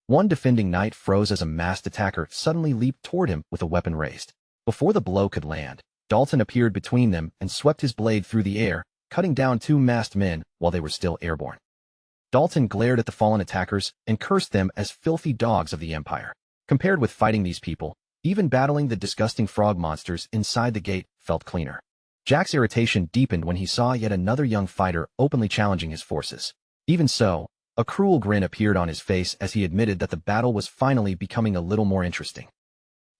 One defending knight froze as a masked attacker suddenly leaped toward him with a weapon raised. Before the blow could land, Dalton appeared between them and swept his blade through the air, cutting down two masked men while they were still airborne. Dalton glared at the fallen attackers and cursed them as filthy dogs of the Empire. Compared with fighting these people, even battling the disgusting frog monsters inside the gate felt cleaner. Jack's irritation deepened when he saw yet another young fighter openly challenging his forces. Even so, a cruel grin appeared on his face as he admitted that the battle was finally becoming a little more interesting.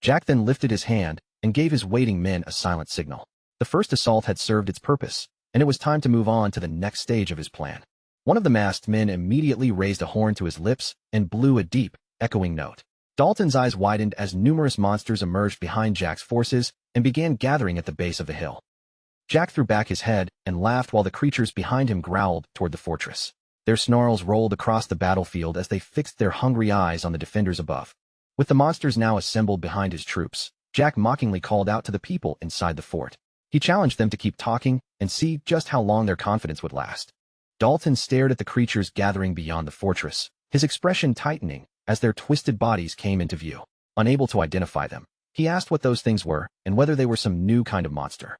Jack then lifted his hand and gave his waiting men a silent signal. The first assault had served its purpose, and it was time to move on to the next stage of his plan. One of the masked men immediately raised a horn to his lips and blew a deep, echoing note. Dalton's eyes widened as numerous monsters emerged behind Jack's forces and began gathering at the base of the hill. Jack threw back his head and laughed while the creatures behind him growled toward the fortress. Their snarls rolled across the battlefield as they fixed their hungry eyes on the defenders above. With the monsters now assembled behind his troops, Jack mockingly called out to the people inside the fort. He challenged them to keep talking and see just how long their confidence would last. Dalton stared at the creatures gathering beyond the fortress, his expression tightening as their twisted bodies came into view. Unable to identify them, he asked what those things were and whether they were some new kind of monster.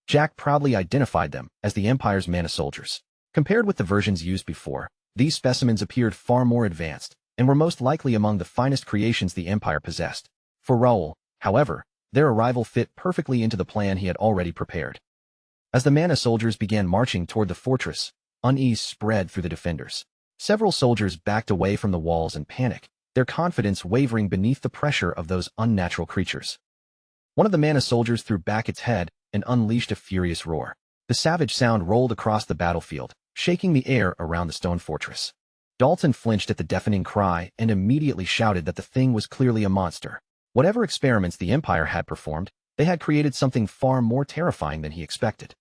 Jack proudly identified them as the Empire's mana soldiers. Compared with the versions used before, these specimens appeared far more advanced and were most likely among the finest creations the Empire possessed. For Raoul, however, their arrival fit perfectly into the plan he had already prepared. As the mana soldiers began marching toward the fortress, unease spread through the defenders. Several soldiers backed away from the walls in panic, their confidence wavering beneath the pressure of those unnatural creatures. One of the mana soldiers threw back its head and unleashed a furious roar. The savage sound rolled across the battlefield, shaking the air around the stone fortress. Dalton flinched at the deafening cry and immediately shouted that the thing was clearly a monster. Whatever experiments the Empire had performed, they had created something far more terrifying than he expected.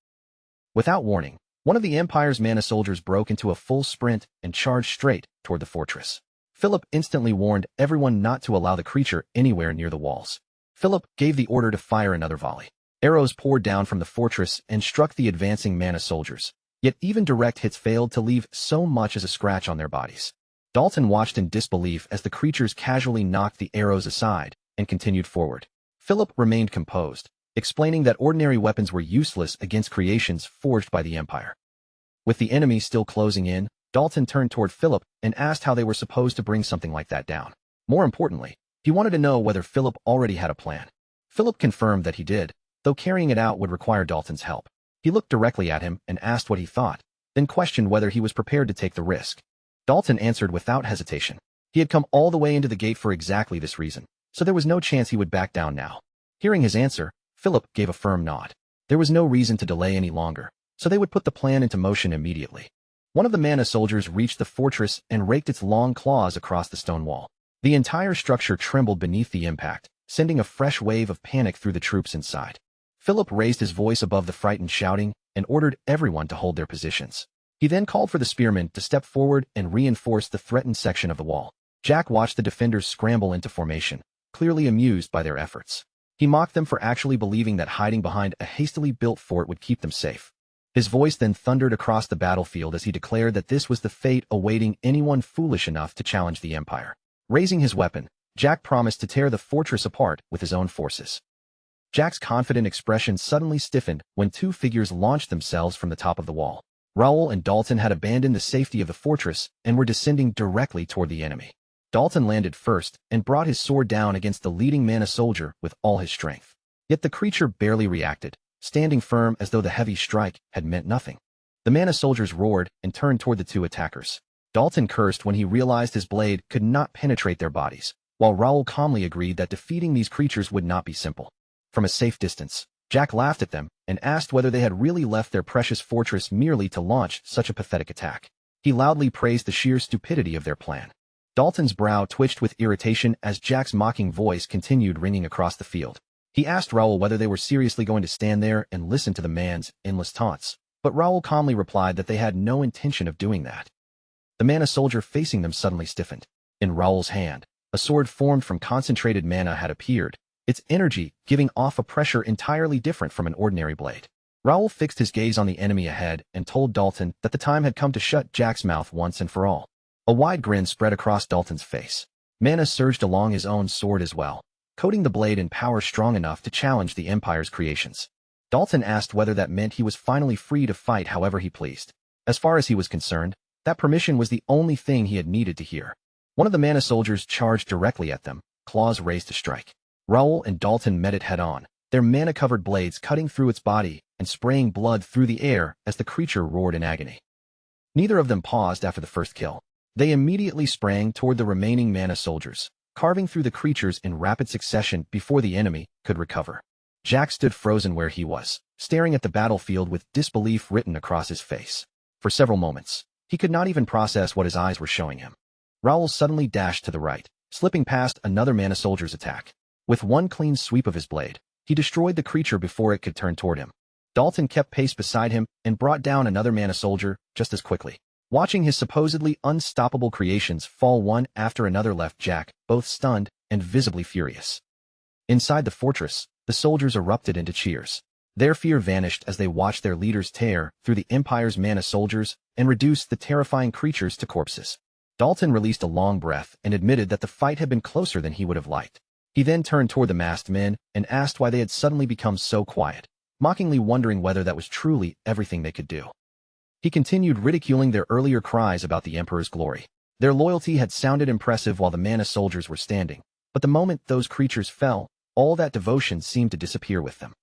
Without warning, one of the Empire's mana soldiers broke into a full sprint and charged straight toward the fortress. Philip instantly warned everyone not to allow the creature anywhere near the walls. Philip gave the order to fire another volley. Arrows poured down from the fortress and struck the advancing mana soldiers, yet even direct hits failed to leave so much as a scratch on their bodies. Dalton watched in disbelief as the creatures casually knocked the arrows aside and continued forward. Philip remained composed, explaining that ordinary weapons were useless against creations forged by the Empire. With the enemy still closing in, Dalton turned toward Philip and asked how they were supposed to bring something like that down. More importantly, he wanted to know whether Philip already had a plan. Philip confirmed that he did, though carrying it out would require Dalton's help. He looked directly at him and asked what he thought, then questioned whether he was prepared to take the risk. Dalton answered without hesitation. He had come all the way into the gate for exactly this reason, so there was no chance he would back down now. Hearing his answer, Philip gave a firm nod. There was no reason to delay any longer, so they would put the plan into motion immediately. One of the mana soldiers reached the fortress and raked its long claws across the stone wall. The entire structure trembled beneath the impact, sending a fresh wave of panic through the troops inside. Philip raised his voice above the frightened shouting and ordered everyone to hold their positions. He then called for the spearmen to step forward and reinforce the threatened section of the wall. Jack watched the defenders scramble into formation, clearly amused by their efforts. He mocked them for actually believing that hiding behind a hastily built fort would keep them safe. His voice then thundered across the battlefield as he declared that this was the fate awaiting anyone foolish enough to challenge the Empire. Raising his weapon, Jack promised to tear the fortress apart with his own forces. Jack's confident expression suddenly stiffened when two figures launched themselves from the top of the wall. Raoul and Dalton had abandoned the safety of the fortress and were descending directly toward the enemy. Dalton landed first and brought his sword down against the leading mana soldier with all his strength. Yet the creature barely reacted, standing firm as though the heavy strike had meant nothing. The mana soldiers roared and turned toward the two attackers. Dalton cursed when he realized his blade could not penetrate their bodies, while Raoul calmly agreed that defeating these creatures would not be simple. From a safe distance, Jack laughed at them and asked whether they had really left their precious fortress merely to launch such a pathetic attack. He loudly praised the sheer stupidity of their plan. Dalton's brow twitched with irritation as Jack's mocking voice continued ringing across the field. He asked Raoul whether they were seriously going to stand there and listen to the man's endless taunts, but Raoul calmly replied that they had no intention of doing that. The mana soldier facing them suddenly stiffened. In Raoul's hand, a sword formed from concentrated mana had appeared, its energy giving off a pressure entirely different from an ordinary blade. Raoul fixed his gaze on the enemy ahead and told Dalton that the time had come to shut Jack's mouth once and for all. A wide grin spread across Dalton's face. Mana surged along his own sword as well, coating the blade in power strong enough to challenge the Empire's creations. Dalton asked whether that meant he was finally free to fight however he pleased. As far as he was concerned, that permission was the only thing he had needed to hear. One of the Mana soldiers charged directly at them, claws raised to strike. Raoul and Dalton met it head-on, their mana-covered blades cutting through its body and spraying blood through the air as the creature roared in agony. Neither of them paused after the first kill. They immediately sprang toward the remaining Mana soldiers, carving through the creatures in rapid succession before the enemy could recover. Jack stood frozen where he was, staring at the battlefield with disbelief written across his face. For several moments, he could not even process what his eyes were showing him. Raoul suddenly dashed to the right, slipping past another Mana soldier's attack. With one clean sweep of his blade, he destroyed the creature before it could turn toward him. Dalton kept pace beside him and brought down another Mana soldier just as quickly. Watching his supposedly unstoppable creations fall one after another left Jack both stunned and visibly furious. Inside the fortress, the soldiers erupted into cheers. Their fear vanished as they watched their leaders tear through the Empire's Mana soldiers and reduce the terrifying creatures to corpses. Dalton released a long breath and admitted that the fight had been closer than he would have liked. He then turned toward the masked men and asked why they had suddenly become so quiet, mockingly wondering whether that was truly everything they could do. He continued ridiculing their earlier cries about the Emperor's glory. Their loyalty had sounded impressive while the Mana soldiers were standing, but the moment those creatures fell, all that devotion seemed to disappear with them.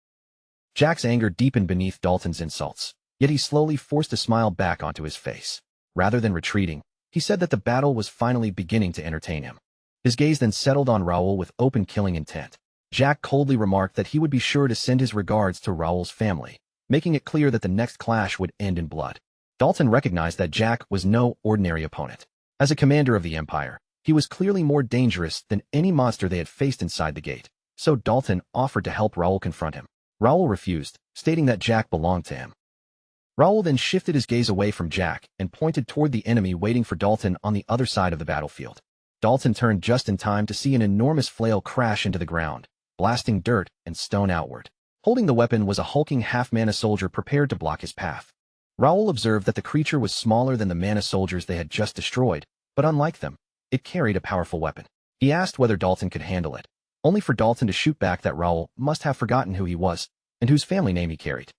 Jack's anger deepened beneath Dalton's insults, yet he slowly forced a smile back onto his face. Rather than retreating, he said that the battle was finally beginning to entertain him. His gaze then settled on Raoul with open killing intent. Jack coldly remarked that he would be sure to send his regards to Raoul's family, making it clear that the next clash would end in blood. Dalton recognized that Jack was no ordinary opponent. As a commander of the Empire, he was clearly more dangerous than any monster they had faced inside the gate, so Dalton offered to help Raoul confront him. Raoul refused, stating that Jack belonged to him. Raoul then shifted his gaze away from Jack and pointed toward the enemy waiting for Dalton on the other side of the battlefield. Dalton turned just in time to see an enormous flail crash into the ground, blasting dirt and stone outward. Holding the weapon was a hulking half-Mana soldier prepared to block his path. Raoul observed that the creature was smaller than the Mana soldiers they had just destroyed, but unlike them, it carried a powerful weapon. He asked whether Dalton could handle it, only for Dalton to shoot back that Raoul must have forgotten who he was and whose family name he carried.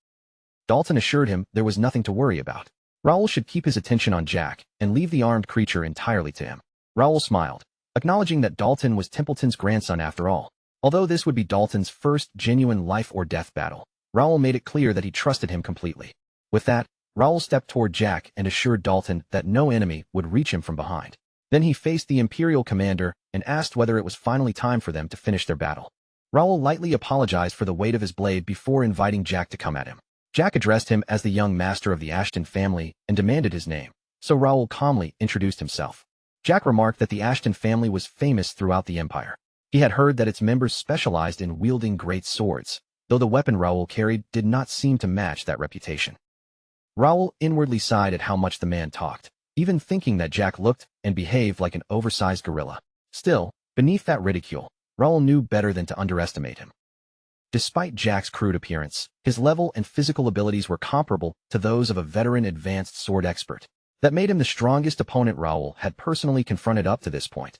Dalton assured him there was nothing to worry about. Raoul should keep his attention on Jack and leave the armed creature entirely to him. Raoul smiled, acknowledging that Dalton was Templeton's grandson after all. Although this would be Dalton's first genuine life-or-death battle, Raoul made it clear that he trusted him completely. With that, Raoul stepped toward Jack and assured Dalton that no enemy would reach him from behind. Then he faced the Imperial commander and asked whether it was finally time for them to finish their battle. Raoul lightly apologized for the weight of his blade before inviting Jack to come at him. Jack addressed him as the young master of the Ashton family and demanded his name, so Raoul calmly introduced himself. Jack remarked that the Ashton family was famous throughout the Empire. He had heard that its members specialized in wielding great swords, though the weapon Raoul carried did not seem to match that reputation. Raoul inwardly sighed at how much the man talked, even thinking that Jack looked and behaved like an oversized gorilla. Still, beneath that ridicule, Raoul knew better than to underestimate him. Despite Jack's crude appearance, his level and physical abilities were comparable to those of a veteran advanced sword expert. That made him the strongest opponent Raoul had personally confronted up to this point.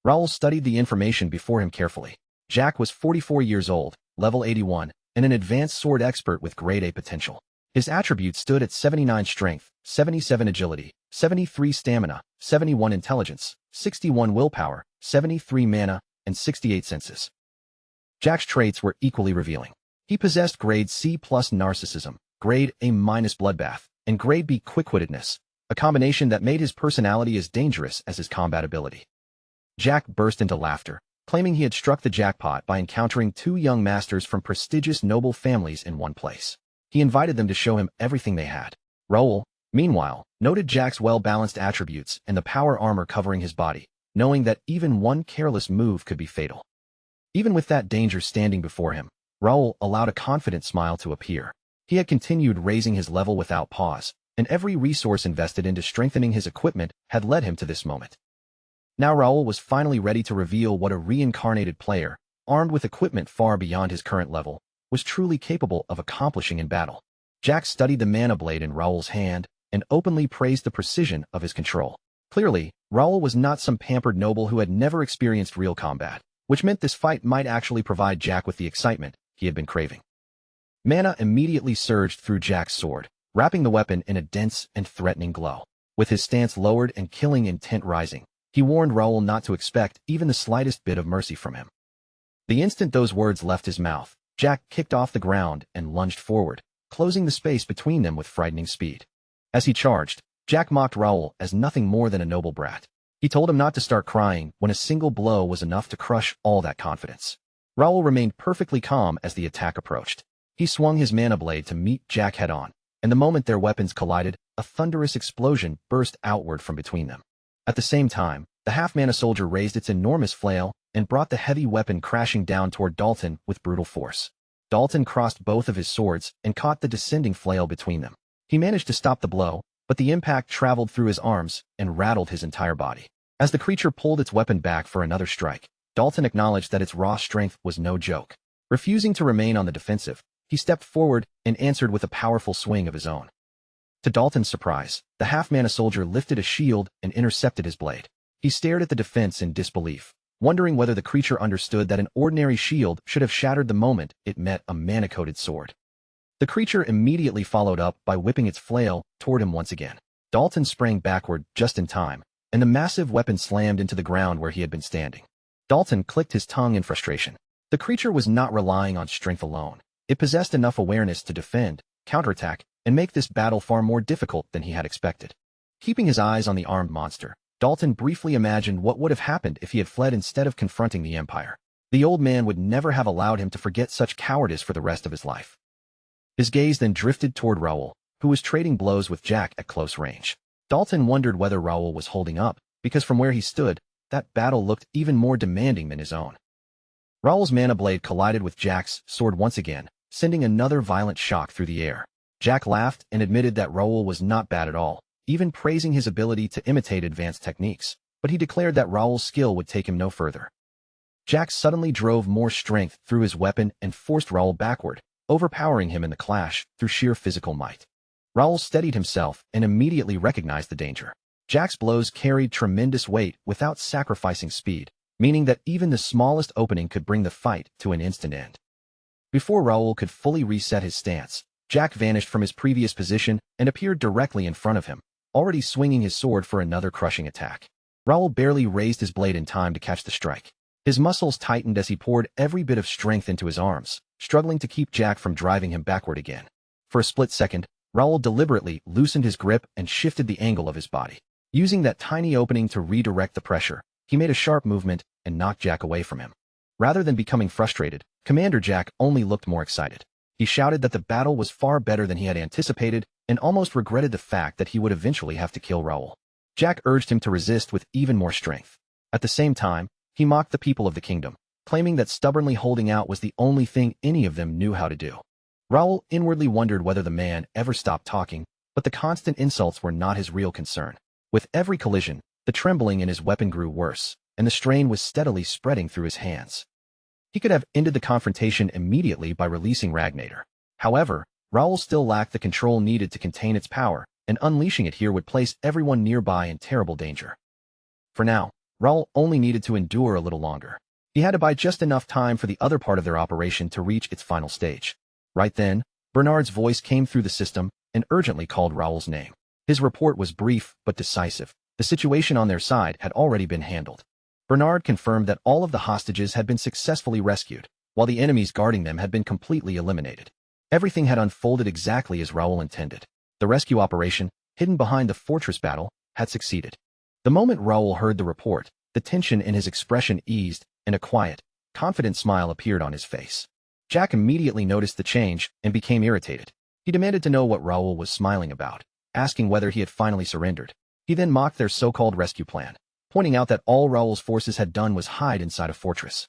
Raoul studied the information before him carefully. Jack was 44 years old, level 81, and an advanced sword expert with grade A potential. His attributes stood at 79 strength, 77 agility, 73 stamina, 71 intelligence, 61 willpower, 73 mana, and 68 senses. Jack's traits were equally revealing. He possessed grade C+ narcissism, grade A- bloodbath, and grade B quick-wittedness, a combination that made his personality as dangerous as his combat ability. Jack burst into laughter, claiming he had struck the jackpot by encountering two young masters from prestigious noble families in one place. He invited them to show him everything they had. Raoul, meanwhile, noted Jack's well-balanced attributes and the power armor covering his body, knowing that even one careless move could be fatal. Even with that danger standing before him, Raoul allowed a confident smile to appear. He had continued raising his level without pause, and every resource invested into strengthening his equipment had led him to this moment. Now Raoul was finally ready to reveal what a reincarnated player, armed with equipment far beyond his current level, was truly capable of accomplishing in battle. Jack studied the mana blade in Raoul's hand and openly praised the precision of his control. Clearly, Raoul was not some pampered noble who had never experienced real combat, which meant this fight might actually provide Jack with the excitement he had been craving. Mana immediately surged through Jack's sword, wrapping the weapon in a dense and threatening glow. With his stance lowered and killing intent rising, he warned Raoul not to expect even the slightest bit of mercy from him. The instant those words left his mouth, Jack kicked off the ground and lunged forward, closing the space between them with frightening speed. As he charged, Jack mocked Raoul as nothing more than a noble brat. He told him not to start crying when a single blow was enough to crush all that confidence. Raoul remained perfectly calm as the attack approached. He swung his mana blade to meet Jack head-on, and the moment their weapons collided, a thunderous explosion burst outward from between them. At the same time, the half-mana soldier raised its enormous flail and brought the heavy weapon crashing down toward Dalton with brutal force. Dalton crossed both of his swords and caught the descending flail between them. He managed to stop the blow, but the impact traveled through his arms and rattled his entire body. As the creature pulled its weapon back for another strike, Dalton acknowledged that its raw strength was no joke. Refusing to remain on the defensive, he stepped forward and answered with a powerful swing of his own. To Dalton's surprise, the half-mana soldier lifted a shield and intercepted his blade. He stared at the defense in disbelief, wondering whether the creature understood that an ordinary shield should have shattered the moment it met a mana-coated sword. The creature immediately followed up by whipping its flail toward him once again. Dalton sprang backward just in time, and the massive weapon slammed into the ground where he had been standing. Dalton clicked his tongue in frustration. The creature was not relying on strength alone. It possessed enough awareness to defend, counterattack, and make this battle far more difficult than he had expected. Keeping his eyes on the armed monster, Dalton briefly imagined what would have happened if he had fled instead of confronting the Empire. The old man would never have allowed him to forget such cowardice for the rest of his life. His gaze then drifted toward Raoul, who was trading blows with Jack at close range. Dalton wondered whether Raoul was holding up, because from where he stood, that battle looked even more demanding than his own. Raoul's mana blade collided with Jack's sword once again, sending another violent shock through the air. Jack laughed and admitted that Raoul was not bad at all, even praising his ability to imitate advanced techniques, but he declared that Raoul's skill would take him no further. Jack suddenly drove more strength through his weapon and forced Raoul backward, overpowering him in the clash through sheer physical might. Raoul steadied himself and immediately recognized the danger. Jack's blows carried tremendous weight without sacrificing speed, meaning that even the smallest opening could bring the fight to an instant end. Before Raoul could fully reset his stance, Jack vanished from his previous position and appeared directly in front of him, already swinging his sword for another crushing attack. Raoul barely raised his blade in time to catch the strike. His muscles tightened as he poured every bit of strength into his arms, struggling to keep Jack from driving him backward again. For a split second, Raoul deliberately loosened his grip and shifted the angle of his body. Using that tiny opening to redirect the pressure, he made a sharp movement and knocked Jack away from him. Rather than becoming frustrated, Commander Jack only looked more excited. He shouted that the battle was far better than he had anticipated and almost regretted the fact that he would eventually have to kill Raoul. Jack urged him to resist with even more strength. At the same time, he mocked the people of the kingdom, claiming that stubbornly holding out was the only thing any of them knew how to do. Raoul inwardly wondered whether the man ever stopped talking, but the constant insults were not his real concern. With every collision, the trembling in his weapon grew worse, and the strain was steadily spreading through his hands. He could have ended the confrontation immediately by releasing Ragnator. However, Raoul still lacked the control needed to contain its power, and unleashing it here would place everyone nearby in terrible danger. For now, Raoul only needed to endure a little longer. He had to buy just enough time for the other part of their operation to reach its final stage. Right then, Bernard's voice came through the system and urgently called Raoul's name. His report was brief but decisive. The situation on their side had already been handled. Bernard confirmed that all of the hostages had been successfully rescued, while the enemies guarding them had been completely eliminated. Everything had unfolded exactly as Raoul intended. The rescue operation, hidden behind the fortress battle, had succeeded. The moment Raoul heard the report, the tension in his expression eased, and a quiet, confident smile appeared on his face. Jack immediately noticed the change and became irritated. He demanded to know what Raoul was smiling about, asking whether he had finally surrendered. He then mocked their so-called rescue plan, pointing out that all Raoul's forces had done was hide inside a fortress.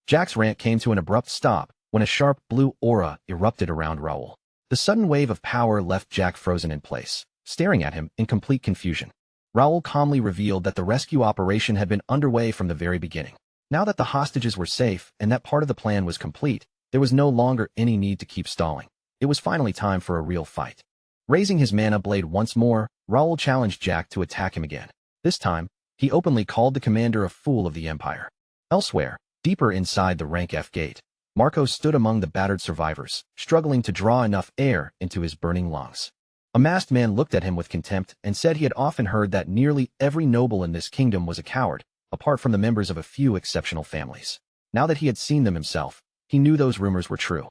Jack's rant came to an abrupt stop when a sharp blue aura erupted around Raoul. The sudden wave of power left Jack frozen in place, staring at him in complete confusion. Raoul calmly revealed that the rescue operation had been underway from the very beginning. Now that the hostages were safe and that part of the plan was complete, There was no longer any need to keep stalling. It was finally time for a real fight. Raising his mana blade once more, Raoul challenged Jack to attack him again. This time, he openly called the commander a fool of the Empire. Elsewhere, deeper inside the Rank F gate, Marco stood among the battered survivors, struggling to draw enough air into his burning lungs. A masked man looked at him with contempt and said he had often heard that nearly every noble in this kingdom was a coward, apart from the members of a few exceptional families. Now that he had seen them himself, he knew those rumors were true.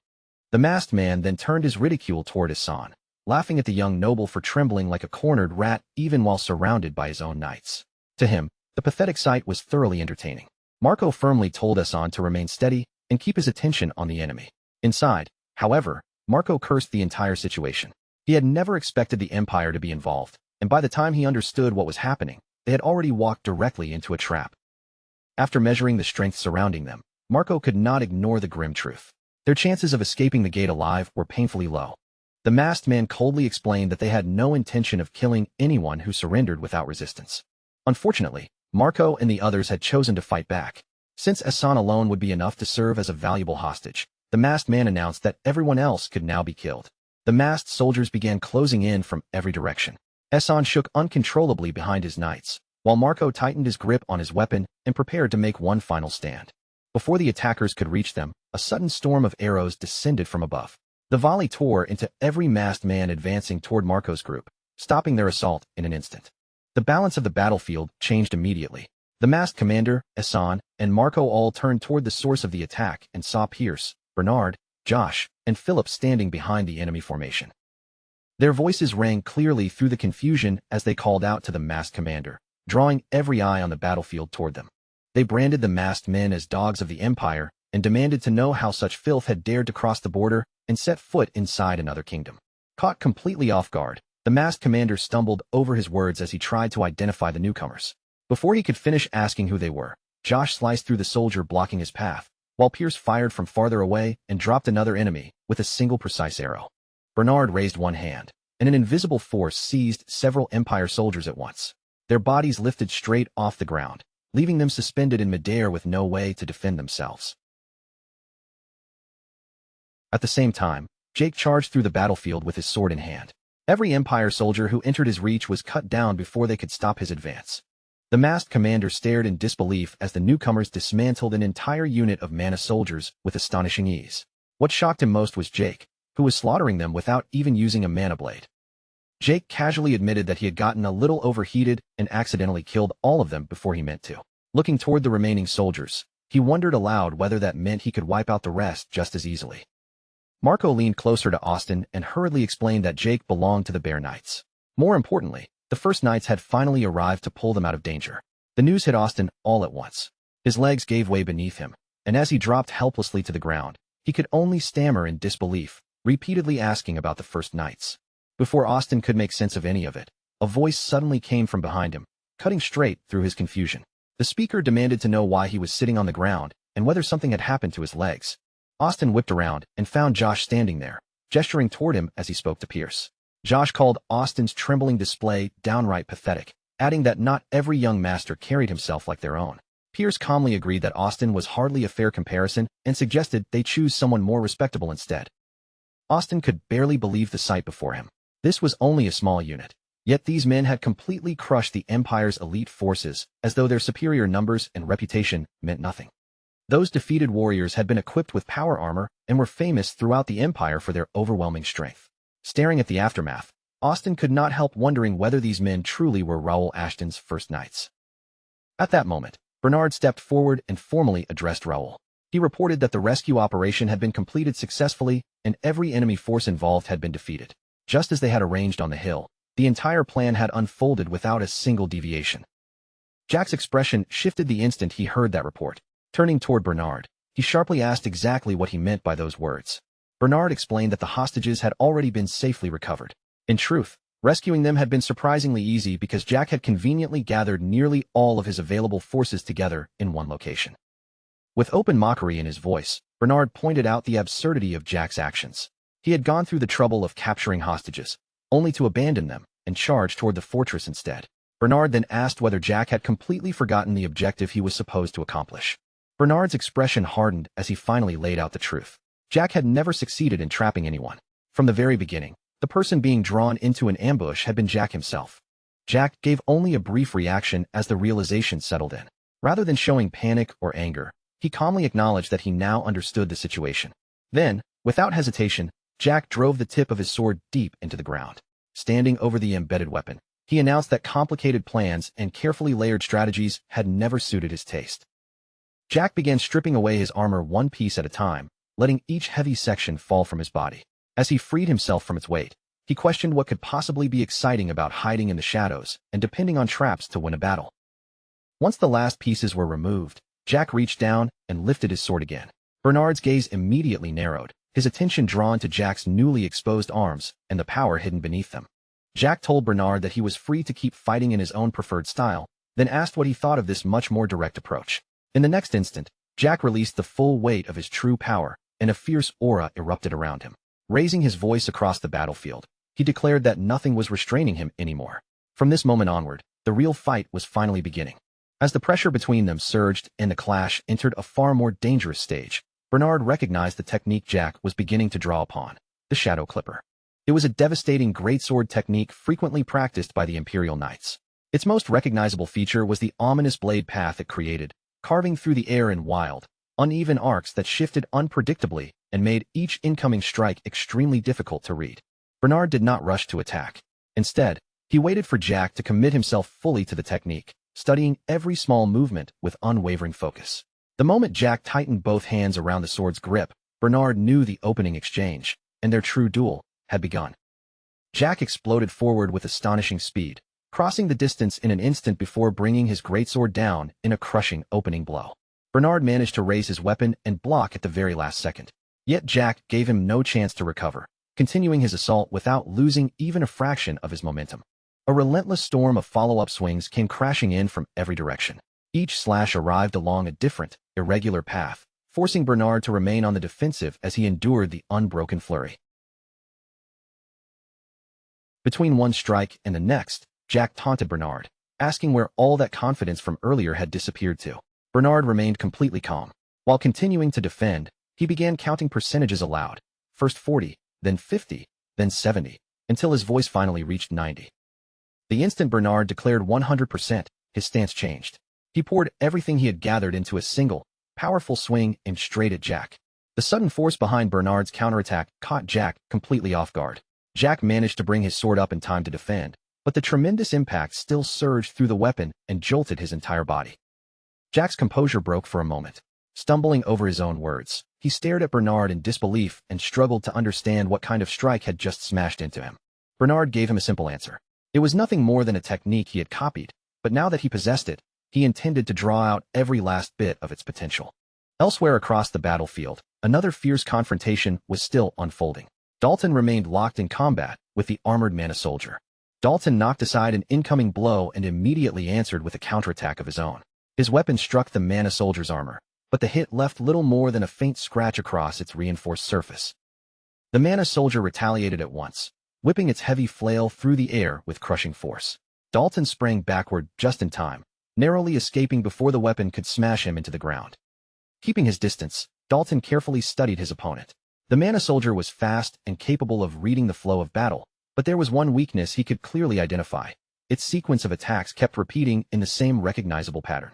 The masked man then turned his ridicule toward Hassan, laughing at the young noble for trembling like a cornered rat even while surrounded by his own knights. To him, the pathetic sight was thoroughly entertaining. Marco firmly told Hassan to remain steady and keep his attention on the enemy. Inside, however, Marco cursed the entire situation. He had never expected the Empire to be involved, and by the time he understood what was happening, they had already walked directly into a trap. After measuring the strength surrounding them, Marco could not ignore the grim truth. Their chances of escaping the gate alive were painfully low. The masked man coldly explained that they had no intention of killing anyone who surrendered without resistance. Unfortunately, Marco and the others had chosen to fight back. Since Hassan alone would be enough to serve as a valuable hostage, the masked man announced that everyone else could now be killed. The masked soldiers began closing in from every direction. Hassan shook uncontrollably behind his knights, while Marco tightened his grip on his weapon and prepared to make one final stand. Before the attackers could reach them, a sudden storm of arrows descended from above. The volley tore into every masked man advancing toward Marco's group, stopping their assault in an instant. The balance of the battlefield changed immediately. The masked commander, Hassan, and Marco all turned toward the source of the attack and saw Pierce, Bernard, Josh, and Philip standing behind the enemy formation. Their voices rang clearly through the confusion as they called out to the masked commander, drawing every eye on the battlefield toward them. They branded the masked men as dogs of the Empire and demanded to know how such filth had dared to cross the border and set foot inside another kingdom. Caught completely off guard, the masked commander stumbled over his words as he tried to identify the newcomers. Before he could finish asking who they were, Josh sliced through the soldier blocking his path, while Pierce fired from farther away and dropped another enemy with a single precise arrow. Bernard raised one hand, and an invisible force seized several Empire soldiers at once. Their bodies lifted straight off the ground, leaving them suspended in midair with no way to defend themselves. At the same time, Jake charged through the battlefield with his sword in hand. Every Empire soldier who entered his reach was cut down before they could stop his advance. The masked commander stared in disbelief as the newcomers dismantled an entire unit of mana soldiers with astonishing ease. What shocked him most was Jake, who was slaughtering them without even using a mana blade. Jake casually admitted that he had gotten a little overheated and accidentally killed all of them before he meant to. Looking toward the remaining soldiers, he wondered aloud whether that meant he could wipe out the rest just as easily. Marco leaned closer to Austin and hurriedly explained that Jake belonged to the Bear Knights. More importantly, the First Knights had finally arrived to pull them out of danger. The news hit Austin all at once. His legs gave way beneath him, and as he dropped helplessly to the ground, he could only stammer in disbelief, repeatedly asking about the First Knights. Before Austin could make sense of any of it, a voice suddenly came from behind him, cutting straight through his confusion. The speaker demanded to know why he was sitting on the ground and whether something had happened to his legs. Austin whipped around and found Josh standing there, gesturing toward him as he spoke to Pierce. Josh called Austin's trembling display downright pathetic, adding that not every young master carried himself like their own. Pierce calmly agreed that Austin was hardly a fair comparison and suggested they choose someone more respectable instead. Austin could barely believe the sight before him. This was only a small unit, yet these men had completely crushed the Empire's elite forces as though their superior numbers and reputation meant nothing. Those defeated warriors had been equipped with power armor and were famous throughout the Empire for their overwhelming strength. Staring at the aftermath, Austin could not help wondering whether these men truly were Raoul Ashton's First Knights. At that moment, Bernard stepped forward and formally addressed Raoul. He reported that the rescue operation had been completed successfully and every enemy force involved had been defeated. Just as they had arranged on the hill, the entire plan had unfolded without a single deviation. Jack's expression shifted the instant he heard that report. Turning toward Bernard, he sharply asked exactly what he meant by those words. Bernard explained that the hostages had already been safely recovered. In truth, rescuing them had been surprisingly easy because Jack had conveniently gathered nearly all of his available forces together in one location. With open mockery in his voice, Bernard pointed out the absurdity of Jack's actions. He had gone through the trouble of capturing hostages, only to abandon them and charge toward the fortress instead. Bernard then asked whether Jack had completely forgotten the objective he was supposed to accomplish. Bernard's expression hardened as he finally laid out the truth. Jack had never succeeded in trapping anyone. From the very beginning, the person being drawn into an ambush had been Jack himself. Jack gave only a brief reaction as the realization settled in. Rather than showing panic or anger, he calmly acknowledged that he now understood the situation. Then, without hesitation, Jack drove the tip of his sword deep into the ground. Standing over the embedded weapon, he announced that complicated plans and carefully layered strategies had never suited his taste. Jack began stripping away his armor one piece at a time, letting each heavy section fall from his body. As he freed himself from its weight, he questioned what could possibly be exciting about hiding in the shadows and depending on traps to win a battle. Once the last pieces were removed, Jack reached down and lifted his sword again. Bernard's gaze immediately narrowed, his attention drawn to Jack's newly exposed arms and the power hidden beneath them. Jack told Bernard that he was free to keep fighting in his own preferred style, then asked what he thought of this much more direct approach. In the next instant, Jack released the full weight of his true power, and a fierce aura erupted around him. Raising his voice across the battlefield, he declared that nothing was restraining him anymore. From this moment onward, the real fight was finally beginning. As the pressure between them surged and the clash entered a far more dangerous stage, Bernard recognized the technique Jack was beginning to draw upon, the Shadow Clipper. It was a devastating greatsword technique frequently practiced by the Imperial Knights. Its most recognizable feature was the ominous blade path it created, carving through the air in wild, uneven arcs that shifted unpredictably and made each incoming strike extremely difficult to read. Bernard did not rush to attack. Instead, he waited for Jack to commit himself fully to the technique, studying every small movement with unwavering focus. The moment Jack tightened both hands around the sword's grip, Bernard knew the opening exchange, and their true duel had begun. Jack exploded forward with astonishing speed, crossing the distance in an instant before bringing his greatsword down in a crushing opening blow. Bernard managed to raise his weapon and block at the very last second. Yet Jack gave him no chance to recover, continuing his assault without losing even a fraction of his momentum. A relentless storm of follow-up swings came crashing in from every direction. Each slash arrived along a different, irregular path, forcing Bernard to remain on the defensive as he endured the unbroken flurry. Between one strike and the next, Jack taunted Bernard, asking where all that confidence from earlier had disappeared to. Bernard remained completely calm. While continuing to defend, he began counting percentages aloud, first 40, then 50, then 70, until his voice finally reached 90. The instant Bernard declared 100%, his stance changed. He poured everything he had gathered into a single, powerful swing aimed straight at Jack. The sudden force behind Bernard's counterattack caught Jack completely off guard. Jack managed to bring his sword up in time to defend, but the tremendous impact still surged through the weapon and jolted his entire body. Jack's composure broke for a moment. Stumbling over his own words, he stared at Bernard in disbelief and struggled to understand what kind of strike had just smashed into him. Bernard gave him a simple answer. It was nothing more than a technique he had copied, but now that he possessed it, he intended to draw out every last bit of its potential. Elsewhere across the battlefield, another fierce confrontation was still unfolding. Dalton remained locked in combat with the armored Mana Soldier. Dalton knocked aside an incoming blow and immediately answered with a counterattack of his own. His weapon struck the Mana Soldier's armor, but the hit left little more than a faint scratch across its reinforced surface. The Mana Soldier retaliated at once, whipping its heavy flail through the air with crushing force. Dalton sprang backward just in time, narrowly escaping before the weapon could smash him into the ground. Keeping his distance, Dalton carefully studied his opponent. The Mana Soldier was fast and capable of reading the flow of battle, but there was one weakness he could clearly identify. Its sequence of attacks kept repeating in the same recognizable pattern.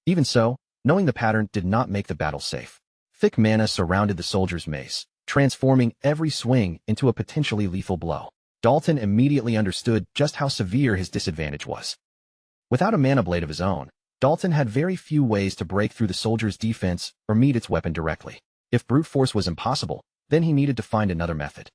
Even so, knowing the pattern did not make the battle safe. Thick mana surrounded the soldier's mace, transforming every swing into a potentially lethal blow. Dalton immediately understood just how severe his disadvantage was. Without a mana blade of his own, Dalton had very few ways to break through the soldier's defense or meet its weapon directly. If brute force was impossible, then he needed to find another method.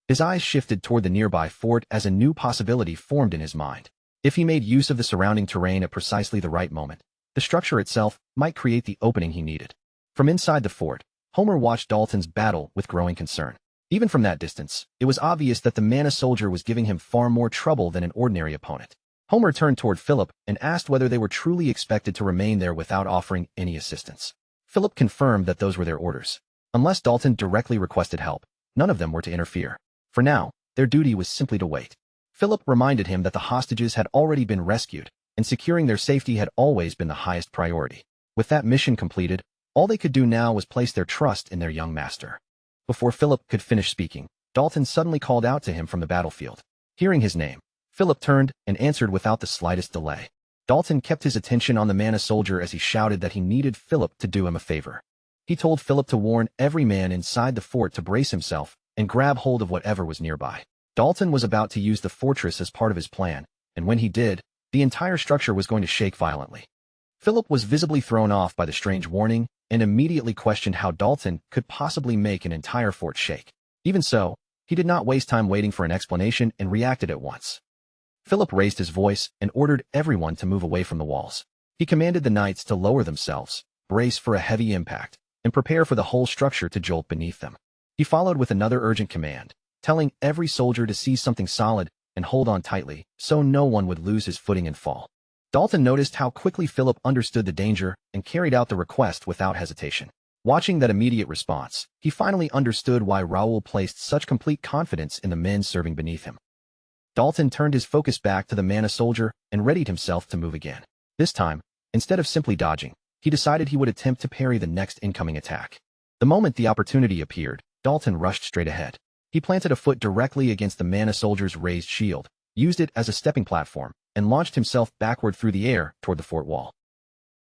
His eyes shifted toward the nearby fort as a new possibility formed in his mind. If he made use of the surrounding terrain at precisely the right moment, the structure itself might create the opening he needed. From inside the fort, Homer watched Dalton's battle with growing concern. Even from that distance, it was obvious that the Mana Soldier was giving him far more trouble than an ordinary opponent. Homer turned toward Philip and asked whether they were truly expected to remain there without offering any assistance. Philip confirmed that those were their orders. Unless Dalton directly requested help, none of them were to interfere. For now, their duty was simply to wait. Philip reminded him that the hostages had already been rescued, and securing their safety had always been the highest priority. With that mission completed, all they could do now was place their trust in their young master. Before Philip could finish speaking, Dalton suddenly called out to him from the battlefield. Hearing his name, Philip turned and answered without the slightest delay. Dalton kept his attention on the mana soldier as he shouted that he needed Philip to do him a favor. He told Philip to warn every man inside the fort to brace himself and grab hold of whatever was nearby. Dalton was about to use the fortress as part of his plan, and when he did, the entire structure was going to shake violently. Philip was visibly thrown off by the strange warning and immediately questioned how Dalton could possibly make an entire fort shake. Even so, he did not waste time waiting for an explanation and reacted at once. Philip raised his voice and ordered everyone to move away from the walls. He commanded the knights to lower themselves, brace for a heavy impact, and prepare for the whole structure to jolt beneath them. He followed with another urgent command, telling every soldier to seize something solid and hold on tightly so no one would lose his footing and fall. Dalton noticed how quickly Philip understood the danger and carried out the request without hesitation. Watching that immediate response, he finally understood why Raoul placed such complete confidence in the men serving beneath him. Dalton turned his focus back to the mana soldier and readied himself to move again. This time, instead of simply dodging, he decided he would attempt to parry the next incoming attack. The moment the opportunity appeared, Dalton rushed straight ahead. He planted a foot directly against the mana soldier's raised shield, used it as a stepping platform, and launched himself backward through the air toward the fort wall.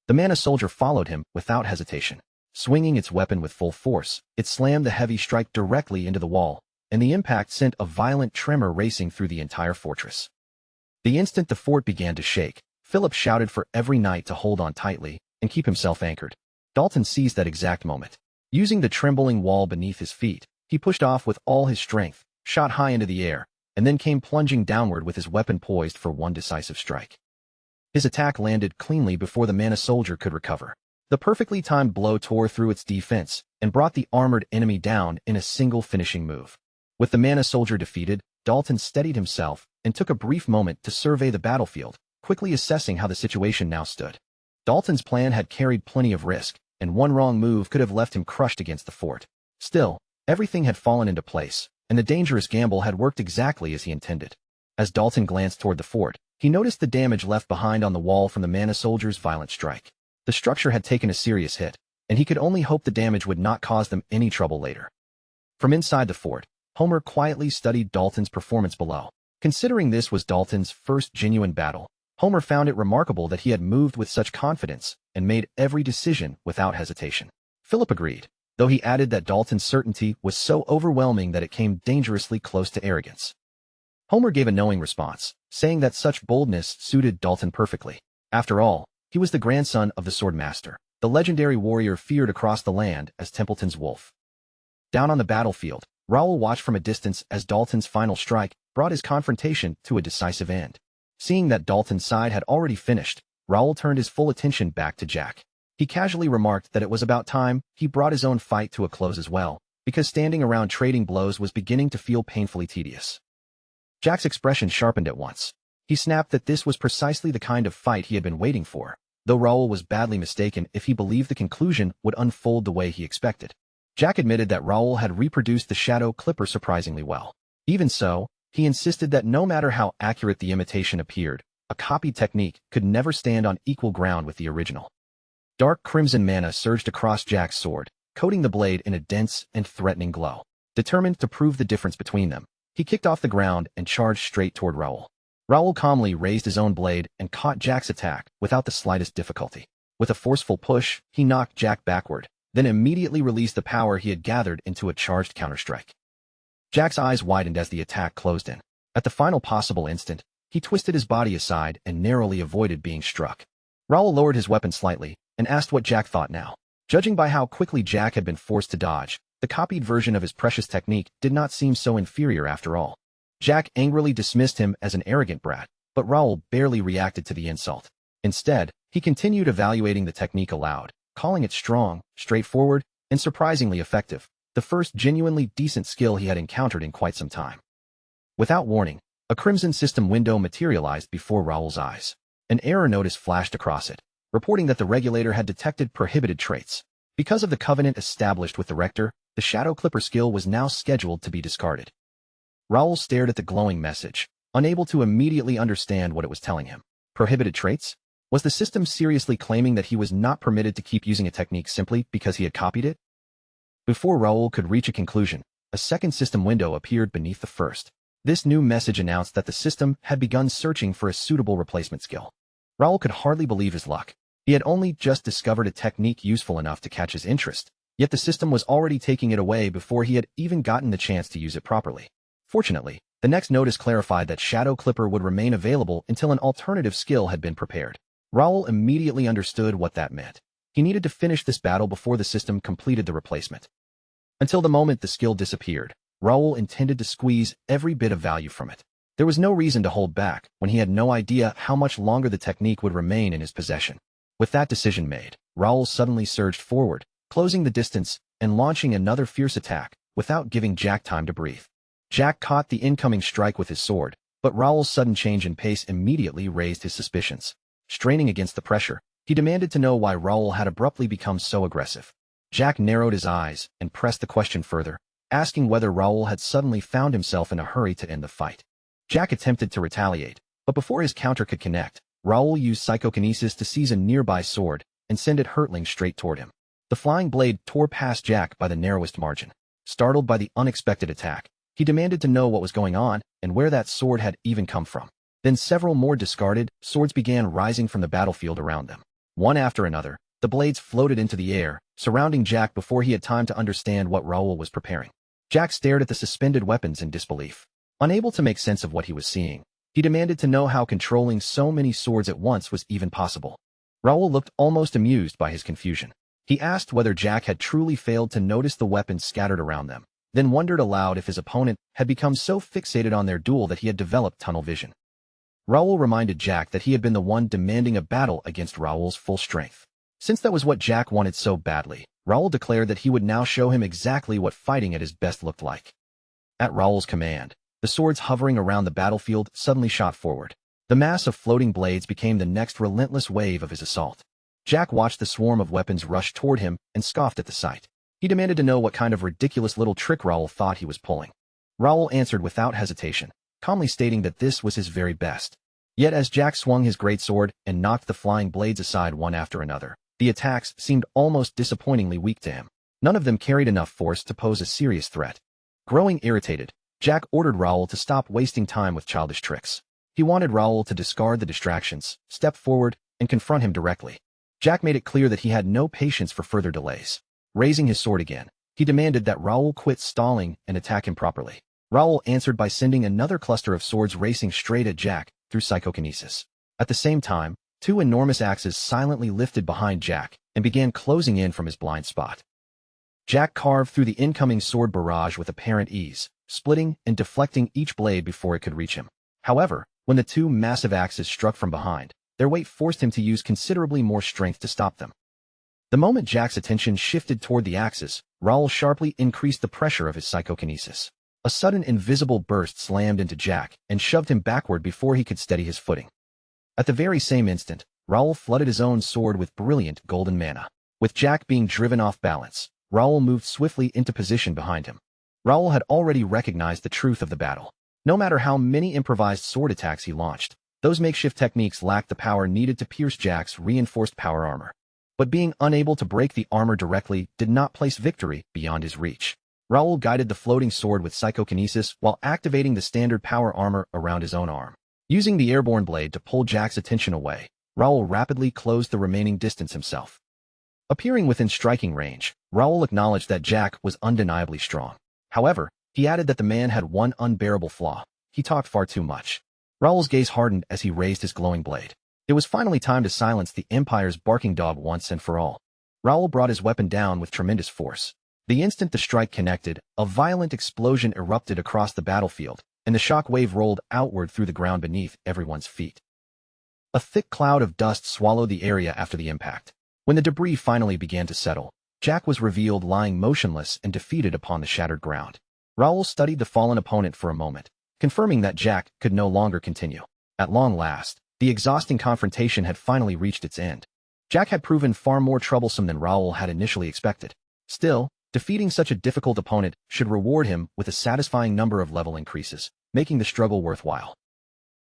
The mana soldier followed him without hesitation. Swinging its weapon with full force, it slammed the heavy strike directly into the wall, and the impact sent a violent tremor racing through the entire fortress. The instant the fort began to shake, Philip shouted for every knight to hold on tightly and keep himself anchored. Dalton seized that exact moment. Using the trembling wall beneath his feet, he pushed off with all his strength, shot high into the air, and then came plunging downward with his weapon poised for one decisive strike. His attack landed cleanly before the mana soldier could recover. The perfectly timed blow tore through its defense and brought the armored enemy down in a single finishing move. With the mana soldier defeated, Dalton steadied himself and took a brief moment to survey the battlefield, quickly assessing how the situation now stood. Dalton's plan had carried plenty of risk, and one wrong move could have left him crushed against the fort. Still, everything had fallen into place, and the dangerous gamble had worked exactly as he intended. As Dalton glanced toward the fort, he noticed the damage left behind on the wall from the mana soldier's violent strike. The structure had taken a serious hit, and he could only hope the damage would not cause them any trouble later. From inside the fort, Homer quietly studied Dalton's performance below. Considering this was Dalton's first genuine battle, Homer found it remarkable that he had moved with such confidence and made every decision without hesitation. Philip agreed, though he added that Dalton's certainty was so overwhelming that it came dangerously close to arrogance. Homer gave a knowing response, saying that such boldness suited Dalton perfectly. After all, he was the grandson of the Swordmaster, the legendary warrior feared across the land as Templeton's wolf. Down on the battlefield, Raoul watched from a distance as Dalton's final strike brought his confrontation to a decisive end. Seeing that Dalton's side had already finished, Raoul turned his full attention back to Jack. He casually remarked that it was about time he brought his own fight to a close as well, because standing around trading blows was beginning to feel painfully tedious. Jack's expression sharpened at once. He snapped that this was precisely the kind of fight he had been waiting for, though Raoul was badly mistaken if he believed the conclusion would unfold the way he expected. Jack admitted that Raoul had reproduced the Shadow Clipper surprisingly well. Even so, he insisted that no matter how accurate the imitation appeared, a copied technique could never stand on equal ground with the original. Dark crimson mana surged across Jack's sword, coating the blade in a dense and threatening glow. Determined to prove the difference between them, he kicked off the ground and charged straight toward Raoul. Raoul calmly raised his own blade and caught Jack's attack without the slightest difficulty. With a forceful push, he knocked Jack backward, then immediately released the power he had gathered into a charged counterstrike. Jack's eyes widened as the attack closed in. At the final possible instant, he twisted his body aside and narrowly avoided being struck. Raoul lowered his weapon slightly and asked what Jack thought now. Judging by how quickly Jack had been forced to dodge, the copied version of his precious technique did not seem so inferior after all. Jack angrily dismissed him as an arrogant brat, but Raoul barely reacted to the insult. Instead, he continued evaluating the technique aloud, calling it strong, straightforward, and surprisingly effective, the first genuinely decent skill he had encountered in quite some time. Without warning, a crimson system window materialized before Raoul's eyes. An error notice flashed across it, reporting that the regulator had detected prohibited traits. Because of the covenant established with the Rector, the Shadow Clipper skill was now scheduled to be discarded. Raoul stared at the glowing message, unable to immediately understand what it was telling him. Prohibited traits? Was the system seriously claiming that he was not permitted to keep using a technique simply because he had copied it? Before Raul could reach a conclusion, a second system window appeared beneath the first. This new message announced that the system had begun searching for a suitable replacement skill. Raul could hardly believe his luck. He had only just discovered a technique useful enough to catch his interest, yet the system was already taking it away before he had even gotten the chance to use it properly. Fortunately, the next notice clarified that Shadow Clipper would remain available until an alternative skill had been prepared. Raul immediately understood what that meant. He needed to finish this battle before the system completed the replacement. Until the moment the skill disappeared, Raul intended to squeeze every bit of value from it. There was no reason to hold back when he had no idea how much longer the technique would remain in his possession. With that decision made, Raul suddenly surged forward, closing the distance and launching another fierce attack without giving Jack time to breathe. Jack caught the incoming strike with his sword, but Raul's sudden change in pace immediately raised his suspicions. Straining against the pressure, he demanded to know why Raul had abruptly become so aggressive. Jack narrowed his eyes and pressed the question further, asking whether Raul had suddenly found himself in a hurry to end the fight. Jack attempted to retaliate, but before his counter could connect, Raul used psychokinesis to seize a nearby sword and send it hurtling straight toward him. The flying blade tore past Jack by the narrowest margin. Startled by the unexpected attack, he demanded to know what was going on and where that sword had even come from. Then several more discarded swords began rising from the battlefield around them. One after another, the blades floated into the air, surrounding Jack before he had time to understand what Raul was preparing. Jack stared at the suspended weapons in disbelief. Unable to make sense of what he was seeing, he demanded to know how controlling so many swords at once was even possible. Raul looked almost amused by his confusion. He asked whether Jack had truly failed to notice the weapons scattered around them, then wondered aloud if his opponent had become so fixated on their duel that he had developed tunnel vision. Raul reminded Jack that he had been the one demanding a battle against Raul's full strength. Since that was what Jack wanted so badly, Raul declared that he would now show him exactly what fighting at his best looked like. At Raul's command, the swords hovering around the battlefield suddenly shot forward. The mass of floating blades became the next relentless wave of his assault. Jack watched the swarm of weapons rush toward him and scoffed at the sight. He demanded to know what kind of ridiculous little trick Raul thought he was pulling. Raul answered without hesitation, calmly stating that this was his very best. Yet as Jack swung his greatsword and knocked the flying blades aside one after another, the attacks seemed almost disappointingly weak to him. None of them carried enough force to pose a serious threat. Growing irritated, Jack ordered Raul to stop wasting time with childish tricks. He wanted Raul to discard the distractions, step forward, and confront him directly. Jack made it clear that he had no patience for further delays. Raising his sword again, he demanded that Raul quit stalling and attack him properly. Raul answered by sending another cluster of swords racing straight at Jack through psychokinesis. At the same time, two enormous axes silently lifted behind Jack and began closing in from his blind spot. Jack carved through the incoming sword barrage with apparent ease, splitting and deflecting each blade before it could reach him. However, when the two massive axes struck from behind, their weight forced him to use considerably more strength to stop them. The moment Jack's attention shifted toward the axes, Raul sharply increased the pressure of his psychokinesis. A sudden invisible burst slammed into Jack and shoved him backward before he could steady his footing. At the very same instant, Raul flooded his own sword with brilliant golden mana. With Jack being driven off balance, Raul moved swiftly into position behind him. Raul had already recognized the truth of the battle. No matter how many improvised sword attacks he launched, those makeshift techniques lacked the power needed to pierce Jack's reinforced power armor. But being unable to break the armor directly did not place victory beyond his reach. Raul guided the floating sword with psychokinesis while activating the standard power armor around his own arm. Using the airborne blade to pull Jack's attention away, Raul rapidly closed the remaining distance himself. Appearing within striking range, Raul acknowledged that Jack was undeniably strong. However, he added that the man had one unbearable flaw: he talked far too much. Raul's gaze hardened as he raised his glowing blade. It was finally time to silence the Empire's barking dog once and for all. Raul brought his weapon down with tremendous force. The instant the strike connected, a violent explosion erupted across the battlefield, and the shock wave rolled outward through the ground beneath everyone's feet. A thick cloud of dust swallowed the area after the impact. When the debris finally began to settle, Jack was revealed lying motionless and defeated upon the shattered ground. Raul studied the fallen opponent for a moment, confirming that Jack could no longer continue. At long last, the exhausting confrontation had finally reached its end. Jack had proven far more troublesome than Raul had initially expected. Still, defeating such a difficult opponent should reward him with a satisfying number of level increases, making the struggle worthwhile.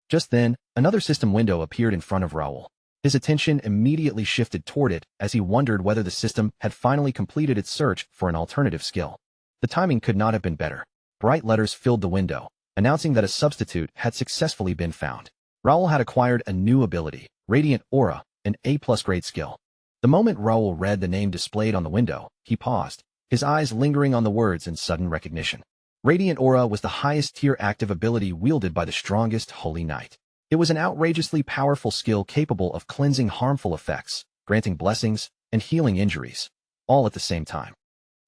Just then, another system window appeared in front of Raul. His attention immediately shifted toward it as he wondered whether the system had finally completed its search for an alternative skill. The timing could not have been better. Bright letters filled the window, announcing that a substitute had successfully been found. Raoul had acquired a new ability, Radiant Aura, an A+ grade skill. The moment Raoul read the name displayed on the window, he paused, his eyes lingering on the words in sudden recognition. Radiant Aura was the highest tier active ability wielded by the strongest Holy Knight. It was an outrageously powerful skill capable of cleansing harmful effects, granting blessings, and healing injuries, all at the same time.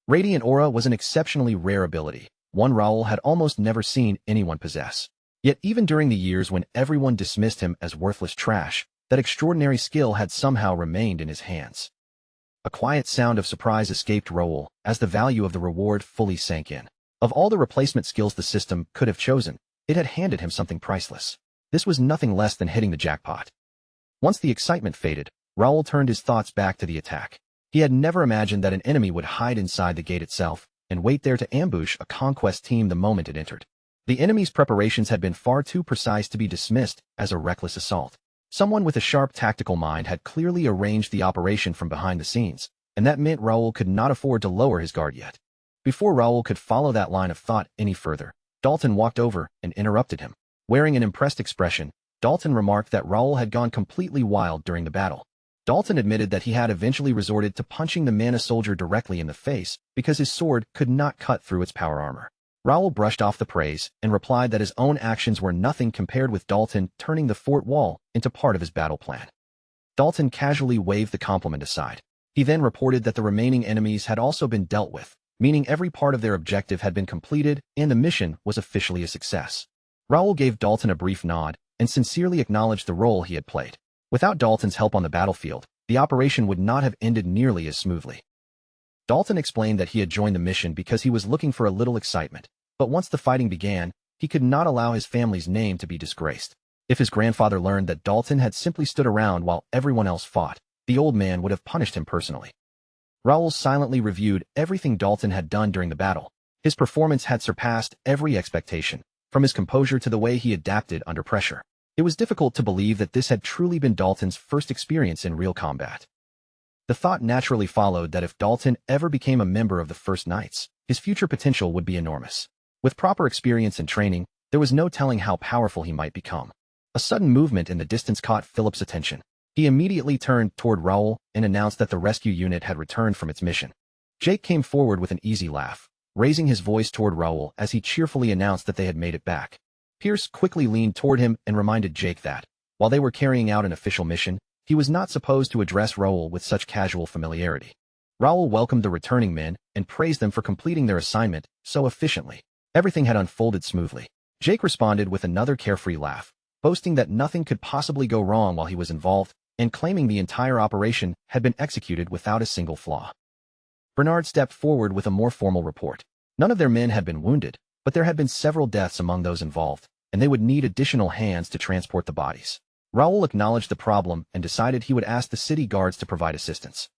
Radiant Aura was an exceptionally rare ability, one Raoul had almost never seen anyone possess. Yet even during the years when everyone dismissed him as worthless trash, that extraordinary skill had somehow remained in his hands. A quiet sound of surprise escaped Raoul as the value of the reward fully sank in. Of all the replacement skills the system could have chosen, it had handed him something priceless. This was nothing less than hitting the jackpot. Once the excitement faded, Raoul turned his thoughts back to the attack. He had never imagined that an enemy would hide inside the gate itself and wait there to ambush a conquest team the moment it entered. The enemy's preparations had been far too precise to be dismissed as a reckless assault. Someone with a sharp tactical mind had clearly arranged the operation from behind the scenes, and that meant Raoul could not afford to lower his guard yet. Before Raoul could follow that line of thought any further, Dalton walked over and interrupted him. Wearing an impressed expression, Dalton remarked that Raoul had gone completely wild during the battle. Dalton admitted that he had eventually resorted to punching the Mana soldier directly in the face because his sword could not cut through its power armor. Raoul brushed off the praise and replied that his own actions were nothing compared with Dalton turning the fort wall into part of his battle plan. Dalton casually waved the compliment aside. He then reported that the remaining enemies had also been dealt with, meaning every part of their objective had been completed and the mission was officially a success. Raoul gave Dalton a brief nod and sincerely acknowledged the role he had played. Without Dalton's help on the battlefield, the operation would not have ended nearly as smoothly. Dalton explained that he had joined the mission because he was looking for a little excitement, but once the fighting began, he could not allow his family's name to be disgraced. If his grandfather learned that Dalton had simply stood around while everyone else fought, the old man would have punished him personally. Raoul silently reviewed everything Dalton had done during the battle. His performance had surpassed every expectation, from his composure to the way he adapted under pressure. It was difficult to believe that this had truly been Dalton's first experience in real combat. The thought naturally followed that if Dalton ever became a member of the First Knights, his future potential would be enormous. With proper experience and training, there was no telling how powerful he might become. A sudden movement in the distance caught Philip's attention. He immediately turned toward Raoul and announced that the rescue unit had returned from its mission. Jake came forward with an easy laugh, raising his voice toward Raoul as he cheerfully announced that they had made it back. Pierce quickly leaned toward him and reminded Jake that, while they were carrying out an official mission, he was not supposed to address Raoul with such casual familiarity. Raoul welcomed the returning men and praised them for completing their assignment so efficiently. Everything had unfolded smoothly. Jake responded with another carefree laugh, boasting that nothing could possibly go wrong while he was involved, and claiming the entire operation had been executed without a single flaw. Bernard stepped forward with a more formal report. None of their men had been wounded, but there had been several deaths among those involved, and they would need additional hands to transport the bodies. Raoul acknowledged the problem and decided he would ask the city guards to provide assistance.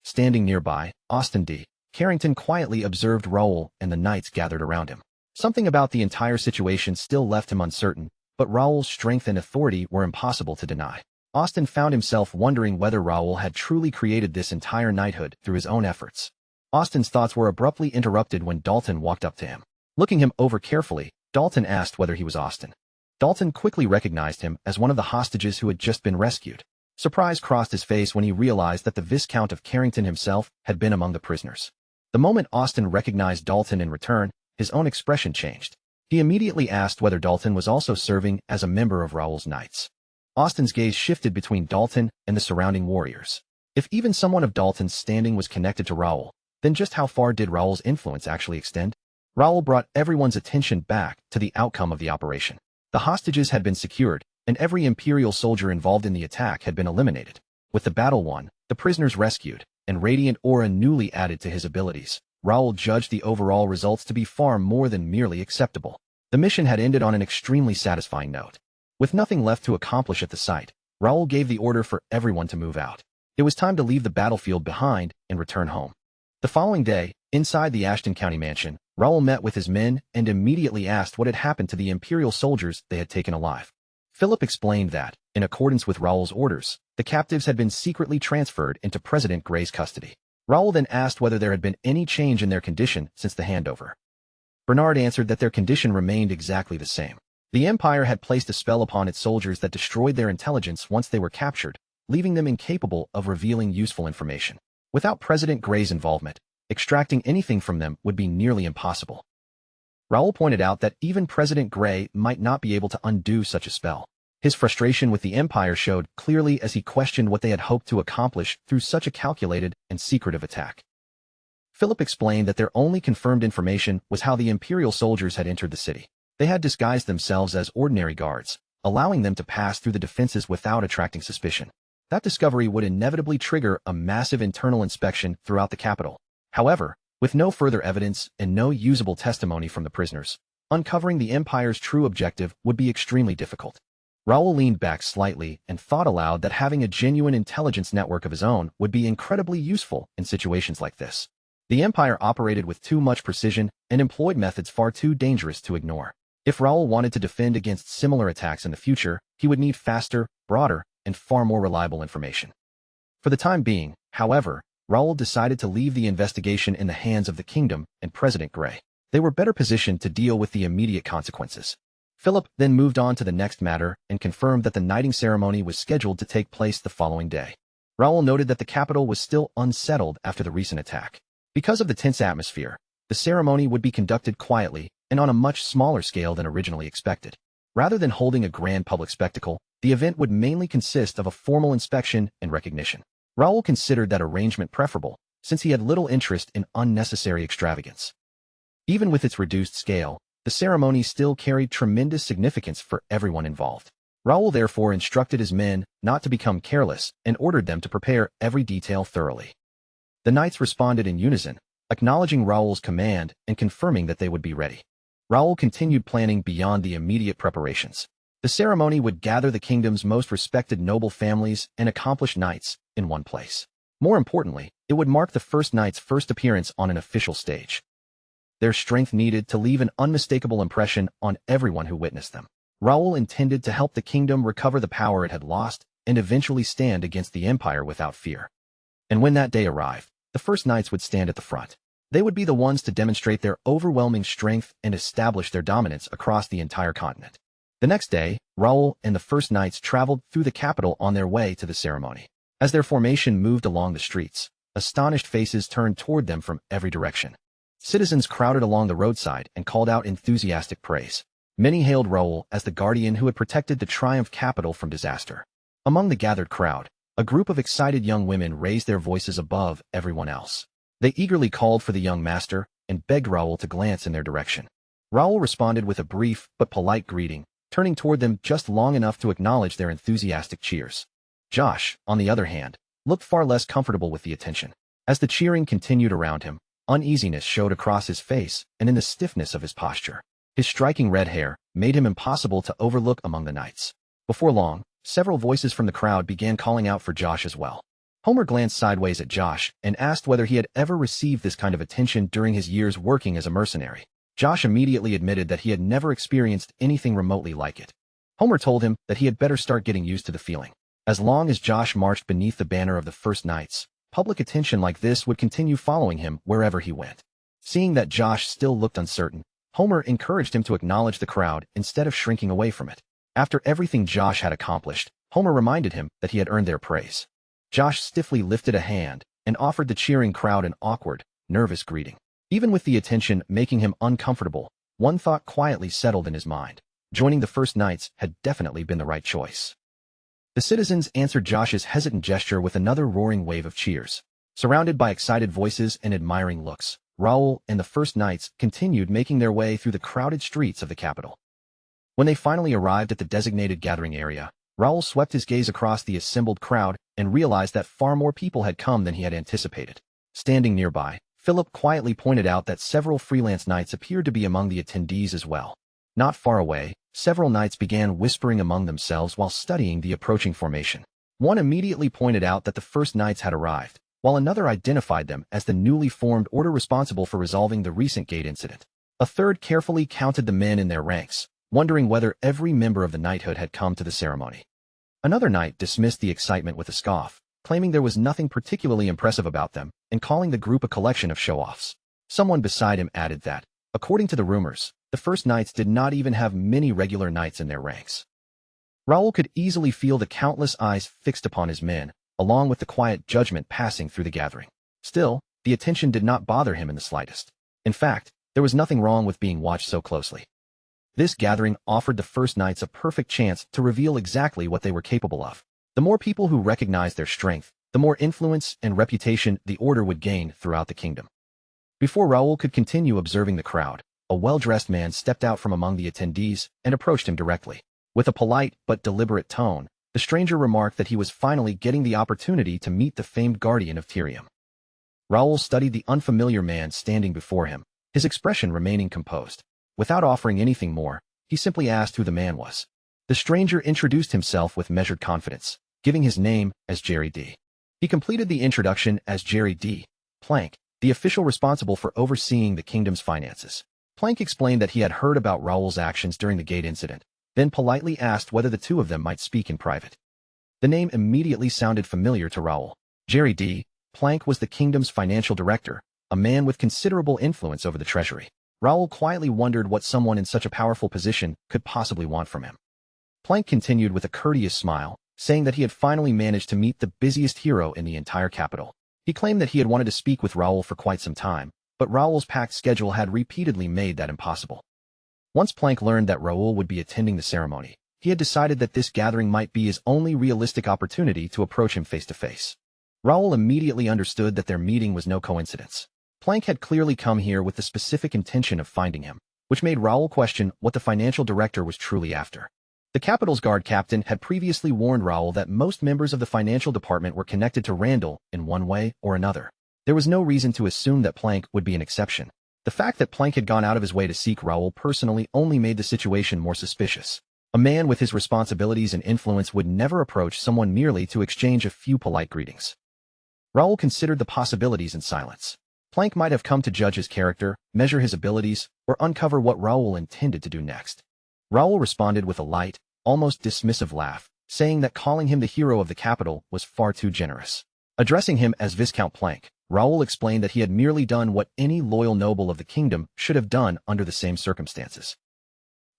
Standing nearby, Austin D. Carrington quietly observed Raoul and the knights gathered around him. Something about the entire situation still left him uncertain, but Raoul's strength and authority were impossible to deny. Austin found himself wondering whether Raoul had truly created this entire knighthood through his own efforts. Austin's thoughts were abruptly interrupted when Dalton walked up to him. Looking him over carefully, Dalton asked whether he was Austin. Dalton quickly recognized him as one of the hostages who had just been rescued. Surprise crossed his face when he realized that the Viscount of Carrington himself had been among the prisoners. The moment Austin recognized Dalton in return, his own expression changed. He immediately asked whether Dalton was also serving as a member of Raoul's Knights. Austin's gaze shifted between Dalton and the surrounding warriors. If even someone of Dalton's standing was connected to Raoul, then just how far did Raoul's influence actually extend? Raoul brought everyone's attention back to the outcome of the operation. The hostages had been secured, and every Imperial soldier involved in the attack had been eliminated. With the battle won, the prisoners rescued, and Radiant Aura newly added to his abilities, Raoul judged the overall results to be far more than merely acceptable. The mission had ended on an extremely satisfying note. With nothing left to accomplish at the site, Raoul gave the order for everyone to move out. It was time to leave the battlefield behind and return home. The following day, inside the Ashton County mansion, Raoul met with his men and immediately asked what had happened to the Imperial soldiers they had taken alive. Philip explained that, In accordance with Raoul's orders, the captives had been secretly transferred into President Gray's custody. Raoul then asked whether there had been any change in their condition since the handover. Bernard answered that their condition remained exactly the same. The Empire had placed a spell upon its soldiers that destroyed their intelligence once they were captured, leaving them incapable of revealing useful information. Without President Gray's involvement, extracting anything from them would be nearly impossible. Raoul pointed out that even President Gray might not be able to undo such a spell. His frustration with the Empire showed clearly as he questioned what they had hoped to accomplish through such a calculated and secretive attack. Philip explained that their only confirmed information was how the Imperial soldiers had entered the city. They had disguised themselves as ordinary guards, allowing them to pass through the defenses without attracting suspicion. That discovery would inevitably trigger a massive internal inspection throughout the capital. However, with no further evidence and no usable testimony from the prisoners, uncovering the Empire's true objective would be extremely difficult. Raoul leaned back slightly and thought aloud that having a genuine intelligence network of his own would be incredibly useful in situations like this. The Empire operated with too much precision and employed methods far too dangerous to ignore. If Raoul wanted to defend against similar attacks in the future, he would need faster, broader, and far more reliable information. For the time being, however, Raoul decided to leave the investigation in the hands of the kingdom and President Gray. They were better positioned to deal with the immediate consequences. Philip then moved on to the next matter and confirmed that the knighting ceremony was scheduled to take place the following day. Raoul noted that the capital was still unsettled after the recent attack. Because of the tense atmosphere, the ceremony would be conducted quietly and on a much smaller scale than originally expected. Rather than holding a grand public spectacle, the event would mainly consist of a formal inspection and recognition. Raoul considered that arrangement preferable, since he had little interest in unnecessary extravagance. Even with its reduced scale, the ceremony still carried tremendous significance for everyone involved. Raoul therefore instructed his men not to become careless and ordered them to prepare every detail thoroughly. The knights responded in unison, acknowledging Raoul's command and confirming that they would be ready. Raoul continued planning beyond the immediate preparations. The ceremony would gather the kingdom's most respected noble families and accomplished knights in one place. More importantly, it would mark the first knight's first appearance on an official stage. Their strength needed to leave an unmistakable impression on everyone who witnessed them. Raoul intended to help the kingdom recover the power it had lost and eventually stand against the Empire without fear. And when that day arrived, the first knights would stand at the front. They would be the ones to demonstrate their overwhelming strength and establish their dominance across the entire continent. The next day, Raoul and the first knights traveled through the capital on their way to the ceremony. As their formation moved along the streets, astonished faces turned toward them from every direction. Citizens crowded along the roadside and called out enthusiastic praise. Many hailed Raoul as the guardian who had protected the Triumph capital from disaster. Among the gathered crowd, a group of excited young women raised their voices above everyone else. They eagerly called for the young master and begged Raoul to glance in their direction. Raoul responded with a brief but polite greeting, turning toward them just long enough to acknowledge their enthusiastic cheers. Josh, on the other hand, looked far less comfortable with the attention. As the cheering continued around him, uneasiness showed across his face and in the stiffness of his posture. His striking red hair made him impossible to overlook among the knights. Before long, several voices from the crowd began calling out for Josh as well. Homer glanced sideways at Josh and asked whether he had ever received this kind of attention during his years working as a mercenary. Josh immediately admitted that he had never experienced anything remotely like it. Homer told him that he had better start getting used to the feeling. As long as Josh marched beneath the banner of the First Knights, public attention like this would continue following him wherever he went. Seeing that Josh still looked uncertain, Homer encouraged him to acknowledge the crowd instead of shrinking away from it. After everything Josh had accomplished, Homer reminded him that he had earned their praise. Josh stiffly lifted a hand and offered the cheering crowd an awkward, nervous greeting. Even with the attention making him uncomfortable, one thought quietly settled in his mind. Joining the First Knights had definitely been the right choice. The citizens answered Josh's hesitant gesture with another roaring wave of cheers. Surrounded by excited voices and admiring looks, Raoul and the First Knights continued making their way through the crowded streets of the capital. When they finally arrived at the designated gathering area, Raoul swept his gaze across the assembled crowd and realized that far more people had come than he had anticipated. Standing nearby, Philip quietly pointed out that several freelance knights appeared to be among the attendees as well. Not far away, several knights began whispering among themselves while studying the approaching formation. One immediately pointed out that the First Knights had arrived, while another identified them as the newly formed order responsible for resolving the recent gate incident. A third carefully counted the men in their ranks, wondering whether every member of the knighthood had come to the ceremony. Another knight dismissed the excitement with a scoff, claiming there was nothing particularly impressive about them and calling the group a collection of show-offs. Someone beside him added that, according to the rumors, the first knights did not even have many regular knights in their ranks. Raoul could easily feel the countless eyes fixed upon his men, along with the quiet judgment passing through the gathering. Still, the attention did not bother him in the slightest. In fact, there was nothing wrong with being watched so closely. This gathering offered the first knights a perfect chance to reveal exactly what they were capable of. The more people who recognized their strength, the more influence and reputation the order would gain throughout the kingdom. Before Raoul could continue observing the crowd, a well-dressed man stepped out from among the attendees and approached him directly. With a polite but deliberate tone, the stranger remarked that he was finally getting the opportunity to meet the famed guardian of Tyrium. Raoul studied the unfamiliar man standing before him, his expression remaining composed. Without offering anything more, he simply asked who the man was. The stranger introduced himself with measured confidence, giving his name as Jerry D. He completed the introduction as Jerry D. Plank, the official responsible for overseeing the kingdom's finances. Plank explained that he had heard about Raoul's actions during the gate incident, then politely asked whether the two of them might speak in private. The name immediately sounded familiar to Raoul. Jerry D. Plank was the kingdom's financial director, a man with considerable influence over the treasury. Raoul quietly wondered what someone in such a powerful position could possibly want from him. Plank continued with a courteous smile, saying that he had finally managed to meet the busiest hero in the entire capital. He claimed that he had wanted to speak with Raoul for quite some time, but Raoul's packed schedule had repeatedly made that impossible. Once Plank learned that Raoul would be attending the ceremony, he had decided that this gathering might be his only realistic opportunity to approach him face to face. Raoul immediately understood that their meeting was no coincidence. Plank had clearly come here with the specific intention of finding him, which made Raoul question what the financial director was truly after. The capital's guard captain had previously warned Raoul that most members of the financial department were connected to Randall in one way or another. There was no reason to assume that Plank would be an exception. The fact that Plank had gone out of his way to seek Raoul personally only made the situation more suspicious. A man with his responsibilities and influence would never approach someone merely to exchange a few polite greetings. Raoul considered the possibilities in silence. Plank might have come to judge his character, measure his abilities, or uncover what Raoul intended to do next. Raoul responded with a light, almost dismissive laugh, saying that calling him the hero of the capital was far too generous. Addressing him as Viscount Plank, Raoul explained that he had merely done what any loyal noble of the kingdom should have done under the same circumstances.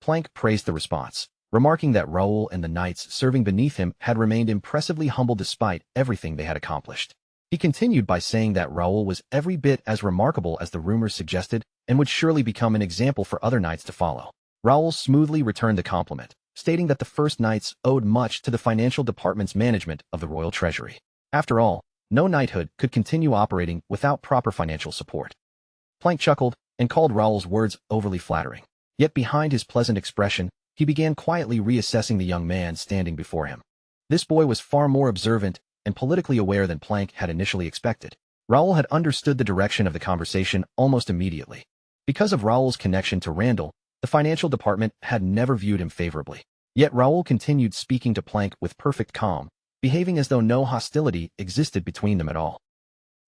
Plank praised the response, remarking that Raoul and the knights serving beneath him had remained impressively humble despite everything they had accomplished. He continued by saying that Raoul was every bit as remarkable as the rumors suggested and would surely become an example for other knights to follow. Raoul smoothly returned the compliment, stating that the first knights owed much to the financial department's management of the royal treasury. After all, no knighthood could continue operating without proper financial support. Plank chuckled and called Raoul's words overly flattering. Yet behind his pleasant expression, he began quietly reassessing the young man standing before him. This boy was far more observant and politically aware than Plank had initially expected. Raoul had understood the direction of the conversation almost immediately. Because of Raoul's connection to Randall, the financial department had never viewed him favorably. Yet Raoul continued speaking to Plank with perfect calm, behaving as though no hostility existed between them at all.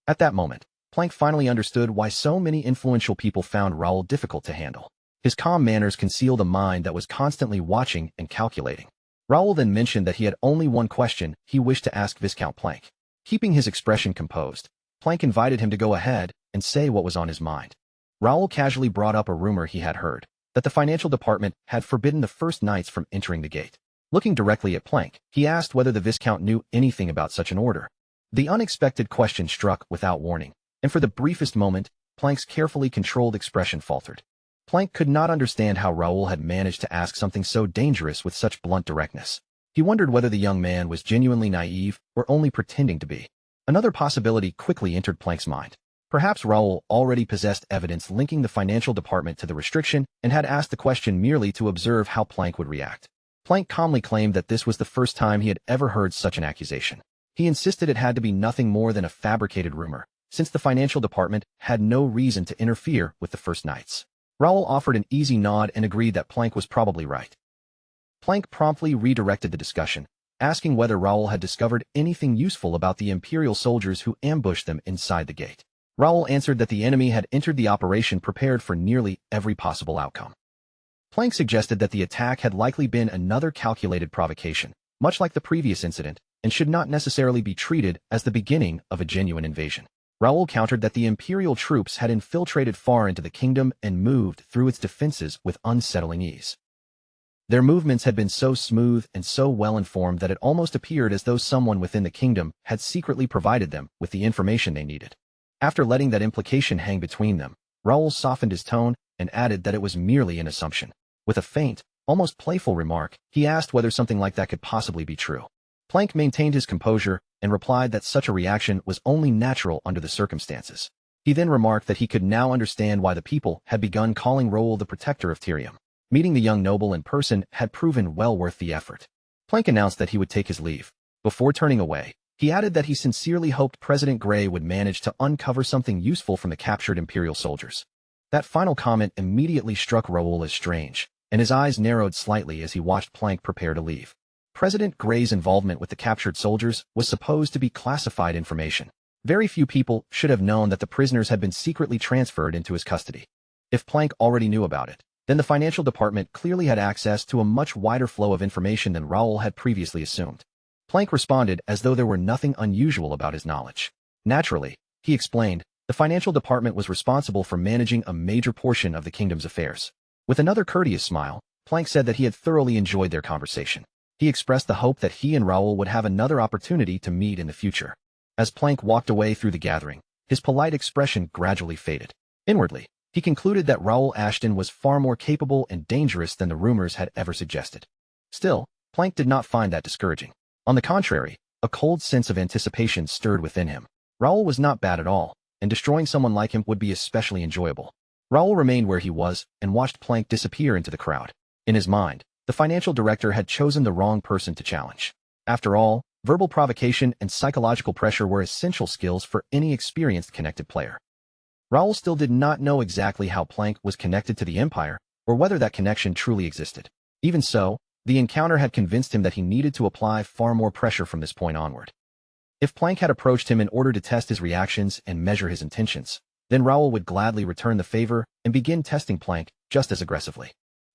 At that moment, Plank finally understood why so many influential people found Raoul difficult to handle. His calm manners concealed a mind that was constantly watching and calculating. Raoul then mentioned that he had only one question he wished to ask Viscount Plank. Keeping his expression composed, Plank invited him to go ahead and say what was on his mind. Raoul casually brought up a rumor he had heard, that the financial department had forbidden the first knights from entering the gate. Looking directly at Plank, he asked whether the Viscount knew anything about such an order. The unexpected question struck without warning, and for the briefest moment, Plank's carefully controlled expression faltered. Plank could not understand how Raoul had managed to ask something so dangerous with such blunt directness. He wondered whether the young man was genuinely naive or only pretending to be. Another possibility quickly entered Plank's mind. Perhaps Raoul already possessed evidence linking the financial department to the restriction and had asked the question merely to observe how Plank would react. Plank calmly claimed that this was the first time he had ever heard such an accusation. He insisted it had to be nothing more than a fabricated rumor, since the financial department had no reason to interfere with the first knights. Raoul offered an easy nod and agreed that Plank was probably right. Plank promptly redirected the discussion, asking whether Raoul had discovered anything useful about the Imperial soldiers who ambushed them inside the gate. Raoul answered that the enemy had entered the operation prepared for nearly every possible outcome. Plank suggested that the attack had likely been another calculated provocation, much like the previous incident, and should not necessarily be treated as the beginning of a genuine invasion. Raoul countered that the Imperial troops had infiltrated far into the kingdom and moved through its defenses with unsettling ease. Their movements had been so smooth and so well-informed that it almost appeared as though someone within the kingdom had secretly provided them with the information they needed. After letting that implication hang between them, Raoul softened his tone and added that it was merely an assumption. With a faint, almost playful remark, he asked whether something like that could possibly be true. Planck maintained his composure and replied that such a reaction was only natural under the circumstances. He then remarked that he could now understand why the people had begun calling Raoul the protector of Tyrium. Meeting the young noble in person had proven well worth the effort. Planck announced that he would take his leave. Before turning away, he added that he sincerely hoped President Grey would manage to uncover something useful from the captured Imperial soldiers. That final comment immediately struck Raoul as strange, and his eyes narrowed slightly as he watched Planck prepare to leave. President Grey's involvement with the captured soldiers was supposed to be classified information. Very few people should have known that the prisoners had been secretly transferred into his custody. If Planck already knew about it, then the financial department clearly had access to a much wider flow of information than Raoul had previously assumed. Planck responded as though there were nothing unusual about his knowledge. Naturally, he explained, the financial department was responsible for managing a major portion of the kingdom's affairs. With another courteous smile, Planck said that he had thoroughly enjoyed their conversation. He expressed the hope that he and Raoul would have another opportunity to meet in the future. As Planck walked away through the gathering, his polite expression gradually faded. Inwardly, he concluded that Raoul Ashton was far more capable and dangerous than the rumors had ever suggested. Still, Planck did not find that discouraging. On the contrary, a cold sense of anticipation stirred within him. Raoul was not bad at all, and destroying someone like him would be especially enjoyable. Raoul remained where he was and watched Planck disappear into the crowd. In his mind, the financial director had chosen the wrong person to challenge. After all, verbal provocation and psychological pressure were essential skills for any experienced connected player. Raoul still did not know exactly how Planck was connected to the Empire, or whether that connection truly existed. Even so, the encounter had convinced him that he needed to apply far more pressure from this point onward. If Planck had approached him in order to test his reactions and measure his intentions, then Raoul would gladly return the favor and begin testing Planck just as aggressively.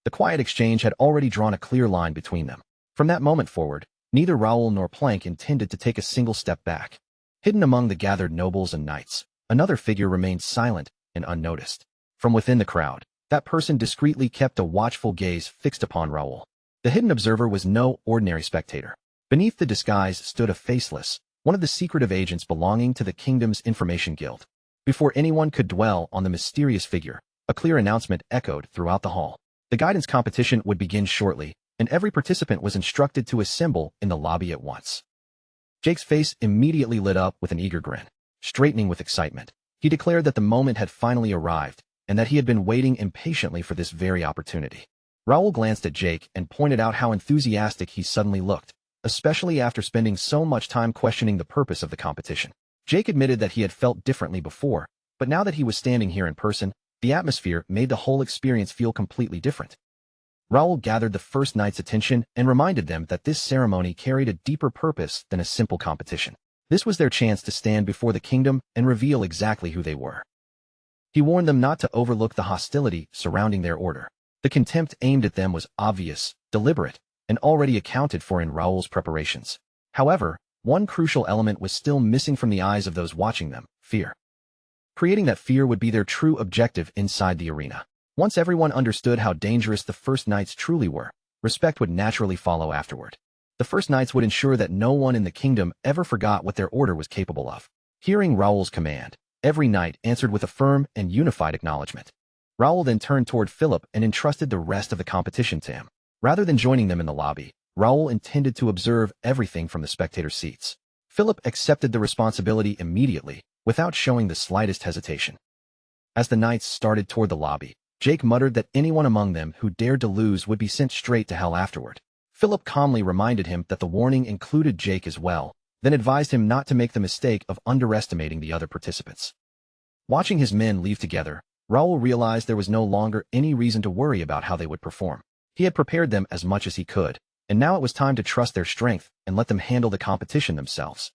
The quiet exchange had already drawn a clear line between them. From that moment forward, neither Raoul nor Planck intended to take a single step back. Hidden among the gathered nobles and knights, another figure remained silent and unnoticed. From within the crowd, that person discreetly kept a watchful gaze fixed upon Raoul. The hidden observer was no ordinary spectator. Beneath the disguise stood a faceless, one of the secretive agents belonging to the kingdom's information guild. Before anyone could dwell on the mysterious figure, a clear announcement echoed throughout the hall. The guidance competition would begin shortly, and every participant was instructed to assemble in the lobby at once. Jake's face immediately lit up with an eager grin. Straightening with excitement, he declared that the moment had finally arrived, and that he had been waiting impatiently for this very opportunity. Raoul glanced at Jake and pointed out how enthusiastic he suddenly looked, especially after spending so much time questioning the purpose of the competition. Jake admitted that he had felt differently before, but now that he was standing here in person, the atmosphere made the whole experience feel completely different. Raoul gathered the first knight's attention and reminded them that this ceremony carried a deeper purpose than a simple competition. This was their chance to stand before the kingdom and reveal exactly who they were. He warned them not to overlook the hostility surrounding their order. The contempt aimed at them was obvious, deliberate, and already accounted for in Raoul's preparations. However, one crucial element was still missing from the eyes of those watching them: fear. Creating that fear would be their true objective inside the arena. Once everyone understood how dangerous the First Knights truly were, respect would naturally follow afterward. The First Knights would ensure that no one in the kingdom ever forgot what their order was capable of. Hearing Raoul's command, every knight answered with a firm and unified acknowledgement. Raoul then turned toward Philip and entrusted the rest of the competition to him. Rather than joining them in the lobby, Raoul intended to observe everything from the spectator seats. Philip accepted the responsibility immediately, without showing the slightest hesitation. As the knights started toward the lobby, Jake muttered that anyone among them who dared to lose would be sent straight to hell afterward. Philip calmly reminded him that the warning included Jake as well, then advised him not to make the mistake of underestimating the other participants. Watching his men leave together, Raoul realized there was no longer any reason to worry about how they would perform. He had prepared them as much as he could, and now it was time to trust their strength and let them handle the competition themselves.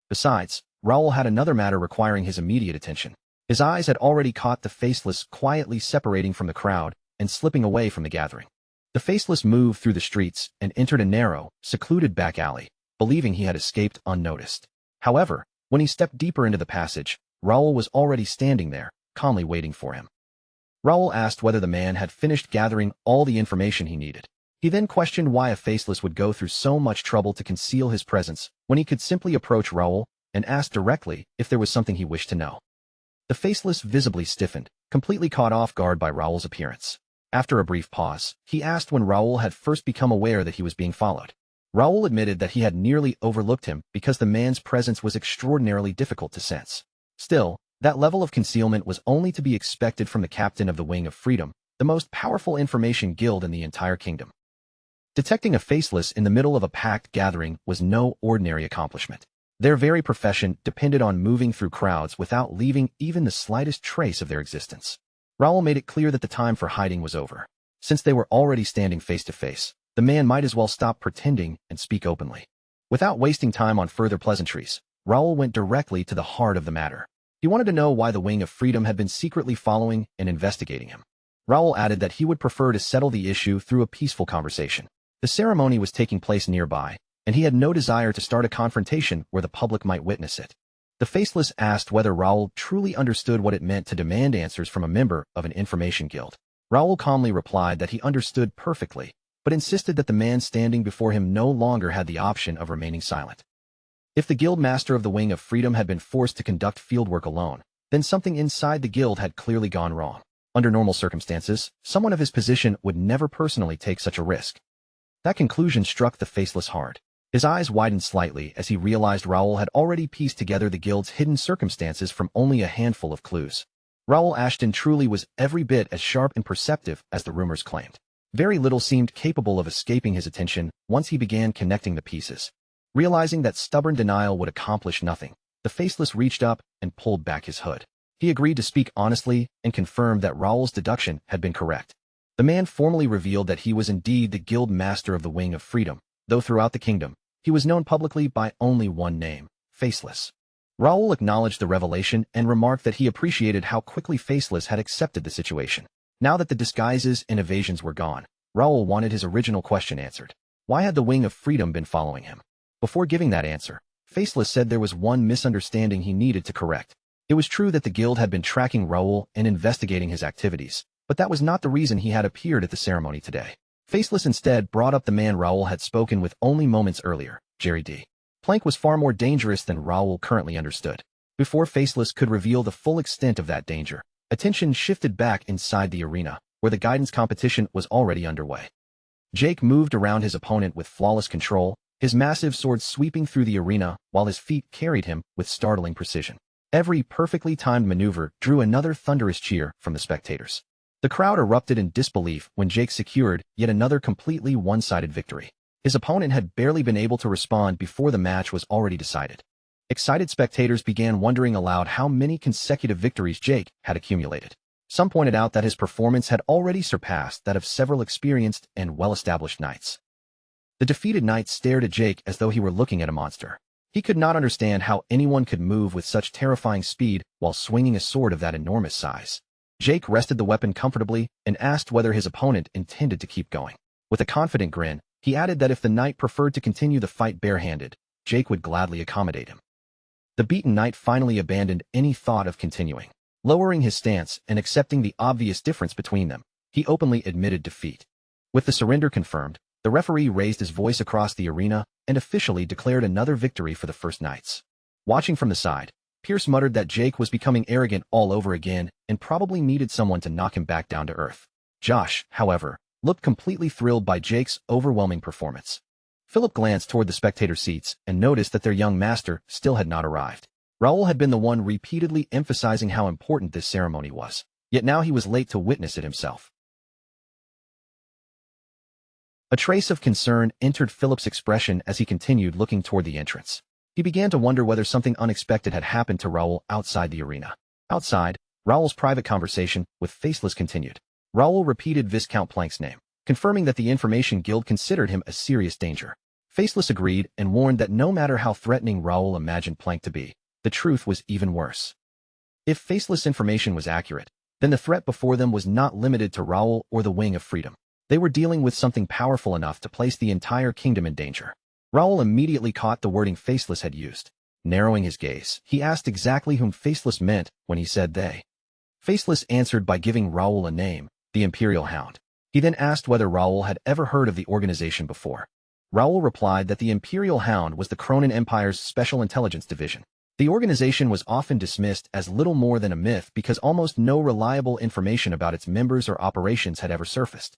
Besides, Raoul had another matter requiring his immediate attention. His eyes had already caught the faceless quietly separating from the crowd and slipping away from the gathering. The Faceless moved through the streets and entered a narrow, secluded back alley, believing he had escaped unnoticed. However, when he stepped deeper into the passage, Raoul was already standing there, calmly waiting for him. Raoul asked whether the man had finished gathering all the information he needed. He then questioned why a Faceless would go through so much trouble to conceal his presence when he could simply approach Raoul and ask directly if there was something he wished to know. The Faceless visibly stiffened, completely caught off guard by Raoul's appearance. After a brief pause, he asked when Raoul had first become aware that he was being followed. Raoul admitted that he had nearly overlooked him because the man's presence was extraordinarily difficult to sense. Still, that level of concealment was only to be expected from the captain of the Wing of Freedom, the most powerful information guild in the entire kingdom. Detecting a Faceless in the middle of a packed gathering was no ordinary accomplishment. Their very profession depended on moving through crowds without leaving even the slightest trace of their existence. Raoul made it clear that the time for hiding was over. Since they were already standing face to face, the man might as well stop pretending and speak openly. Without wasting time on further pleasantries, Raoul went directly to the heart of the matter. He wanted to know why the Wing of Freedom had been secretly following and investigating him. Raoul added that he would prefer to settle the issue through a peaceful conversation. The ceremony was taking place nearby, and he had no desire to start a confrontation where the public might witness it. The Faceless asked whether Raoul truly understood what it meant to demand answers from a member of an information guild. Raoul calmly replied that he understood perfectly, but insisted that the man standing before him no longer had the option of remaining silent. If the guild master of the Wing of Freedom had been forced to conduct fieldwork alone, then something inside the guild had clearly gone wrong. Under normal circumstances, someone of his position would never personally take such a risk. That conclusion struck the Faceless hard. His eyes widened slightly as he realized Raoul had already pieced together the guild's hidden circumstances from only a handful of clues. Raoul Ashton truly was every bit as sharp and perceptive as the rumors claimed. Very little seemed capable of escaping his attention once he began connecting the pieces. Realizing that stubborn denial would accomplish nothing, the Faceless reached up and pulled back his hood. He agreed to speak honestly and confirmed that Raoul's deduction had been correct. The man formally revealed that he was indeed the guild master of the Wing of Freedom, though throughout the kingdom, he was known publicly by only one name, Faceless. Raoul acknowledged the revelation and remarked that he appreciated how quickly Faceless had accepted the situation. Now that the disguises and evasions were gone, Raoul wanted his original question answered. Why had the Wing of Freedom been following him? Before giving that answer, Faceless said there was one misunderstanding he needed to correct. It was true that the guild had been tracking Raoul and investigating his activities, but that was not the reason he had appeared at the ceremony today. Faceless instead brought up the man Raoul had spoken with only moments earlier, Jerry D. Plank was far more dangerous than Raoul currently understood. Before Faceless could reveal the full extent of that danger, attention shifted back inside the arena, where the guidance competition was already underway. Jake moved around his opponent with flawless control, his massive sword sweeping through the arena while his feet carried him with startling precision. Every perfectly timed maneuver drew another thunderous cheer from the spectators. The crowd erupted in disbelief when Jake secured yet another completely one-sided victory. His opponent had barely been able to respond before the match was already decided. Excited spectators began wondering aloud how many consecutive victories Jake had accumulated. Some pointed out that his performance had already surpassed that of several experienced and well-established knights. The defeated knight stared at Jake as though he were looking at a monster. He could not understand how anyone could move with such terrifying speed while swinging a sword of that enormous size. Jake rested the weapon comfortably and asked whether his opponent intended to keep going. With a confident grin, he added that if the knight preferred to continue the fight barehanded, Jake would gladly accommodate him. The beaten knight finally abandoned any thought of continuing. Lowering his stance and accepting the obvious difference between them, he openly admitted defeat. With the surrender confirmed, the referee raised his voice across the arena and officially declared another victory for the First Knights. Watching from the side, Pierce muttered that Jake was becoming arrogant all over again and probably needed someone to knock him back down to earth. Josh, however, looked completely thrilled by Jake's overwhelming performance. Philip glanced toward the spectator seats and noticed that their young master still had not arrived. Raoul had been the one repeatedly emphasizing how important this ceremony was, yet now he was late to witness it himself. A trace of concern entered Philip's expression as he continued looking toward the entrance. He began to wonder whether something unexpected had happened to Raoul outside the arena. Outside, Raoul's private conversation with Faceless continued. Raoul repeated Viscount Plank's name, confirming that the Information Guild considered him a serious danger. Faceless agreed and warned that no matter how threatening Raoul imagined Plank to be, the truth was even worse. If Faceless information was accurate, then the threat before them was not limited to Raoul or the Wing of Freedom. They were dealing with something powerful enough to place the entire kingdom in danger. Raoul immediately caught the wording Faceless had used. Narrowing his gaze, he asked exactly whom Faceless meant when he said they. Faceless answered by giving Raoul a name, the Imperial Hound. He then asked whether Raoul had ever heard of the organization before. Raoul replied that the Imperial Hound was the Cronin Empire's Special Intelligence Division. The organization was often dismissed as little more than a myth because almost no reliable information about its members or operations had ever surfaced.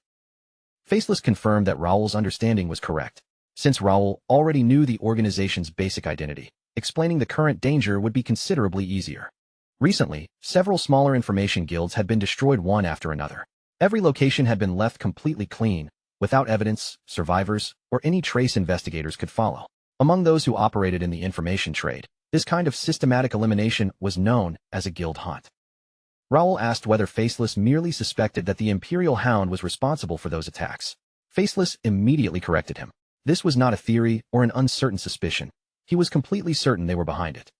Faceless confirmed that Raoul's understanding was correct. Since Raoul already knew the organization's basic identity, explaining the current danger would be considerably easier. Recently, several smaller information guilds had been destroyed one after another. Every location had been left completely clean, without evidence, survivors, or any trace investigators could follow. Among those who operated in the information trade, this kind of systematic elimination was known as a guild hunt. Raoul asked whether Faceless merely suspected that the Imperial Hound was responsible for those attacks. Faceless immediately corrected him. This was not a theory or an uncertain suspicion. He was completely certain they were behind it.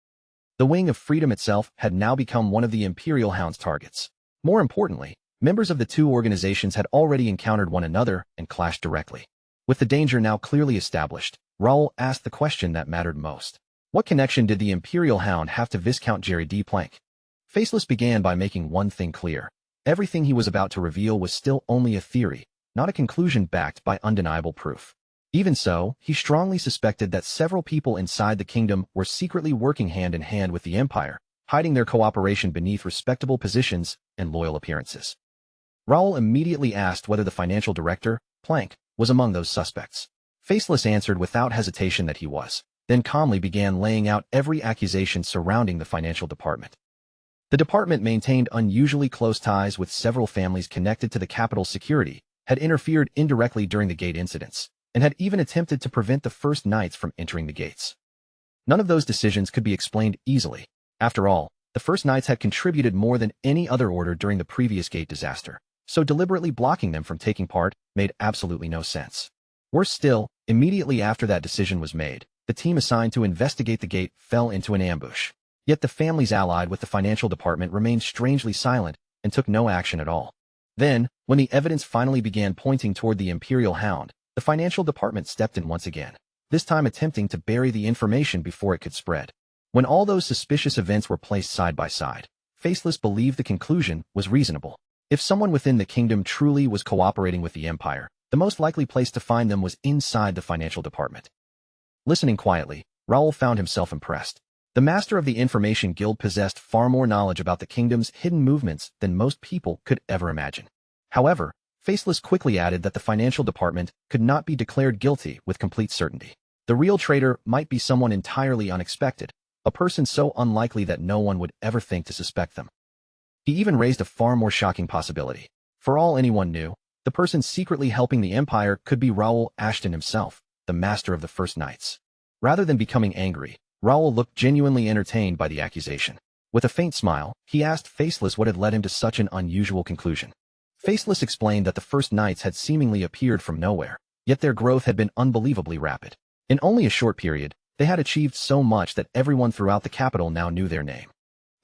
The Wing of Freedom itself had now become one of the Imperial Hound's targets. More importantly, members of the two organizations had already encountered one another and clashed directly. With the danger now clearly established, Raoul asked the question that mattered most. What connection did the Imperial Hound have to Viscount Jerry D. Plank? Faceless began by making one thing clear. Everything he was about to reveal was still only a theory, not a conclusion backed by undeniable proof. Even so, he strongly suspected that several people inside the kingdom were secretly working hand in hand with the Empire, hiding their cooperation beneath respectable positions and loyal appearances. Raoul immediately asked whether the financial director, Plank, was among those suspects. Faceless answered without hesitation that he was, then calmly began laying out every accusation surrounding the financial department. The department maintained unusually close ties with several families connected to the capital's security, had interfered indirectly during the gate incidents, and had even attempted to prevent the First Knights from entering the gates. None of those decisions could be explained easily. After all, the First Knights had contributed more than any other order during the previous gate disaster, so deliberately blocking them from taking part made absolutely no sense. Worse still, immediately after that decision was made, the team assigned to investigate the gate fell into an ambush. Yet the families allied with the financial department remained strangely silent and took no action at all. Then, when the evidence finally began pointing toward the Imperial Hound, the financial department stepped in once again, this time attempting to bury the information before it could spread. When all those suspicious events were placed side by side, Faceless believed the conclusion was reasonable. If someone within the kingdom truly was cooperating with the Empire, the most likely place to find them was inside the financial department. Listening quietly, Raoul found himself impressed. The master of the Information Guild possessed far more knowledge about the kingdom's hidden movements than most people could ever imagine. However, Faceless quickly added that the financial department could not be declared guilty with complete certainty. The real traitor might be someone entirely unexpected, a person so unlikely that no one would ever think to suspect them. He even raised a far more shocking possibility. For all anyone knew, the person secretly helping the Empire could be Raoul Ashton himself, the master of the First Knights. Rather than becoming angry, Raoul looked genuinely entertained by the accusation. With a faint smile, he asked Faceless what had led him to such an unusual conclusion. Faceless explained that the First Knights had seemingly appeared from nowhere, yet their growth had been unbelievably rapid. In only a short period, they had achieved so much that everyone throughout the capital now knew their name.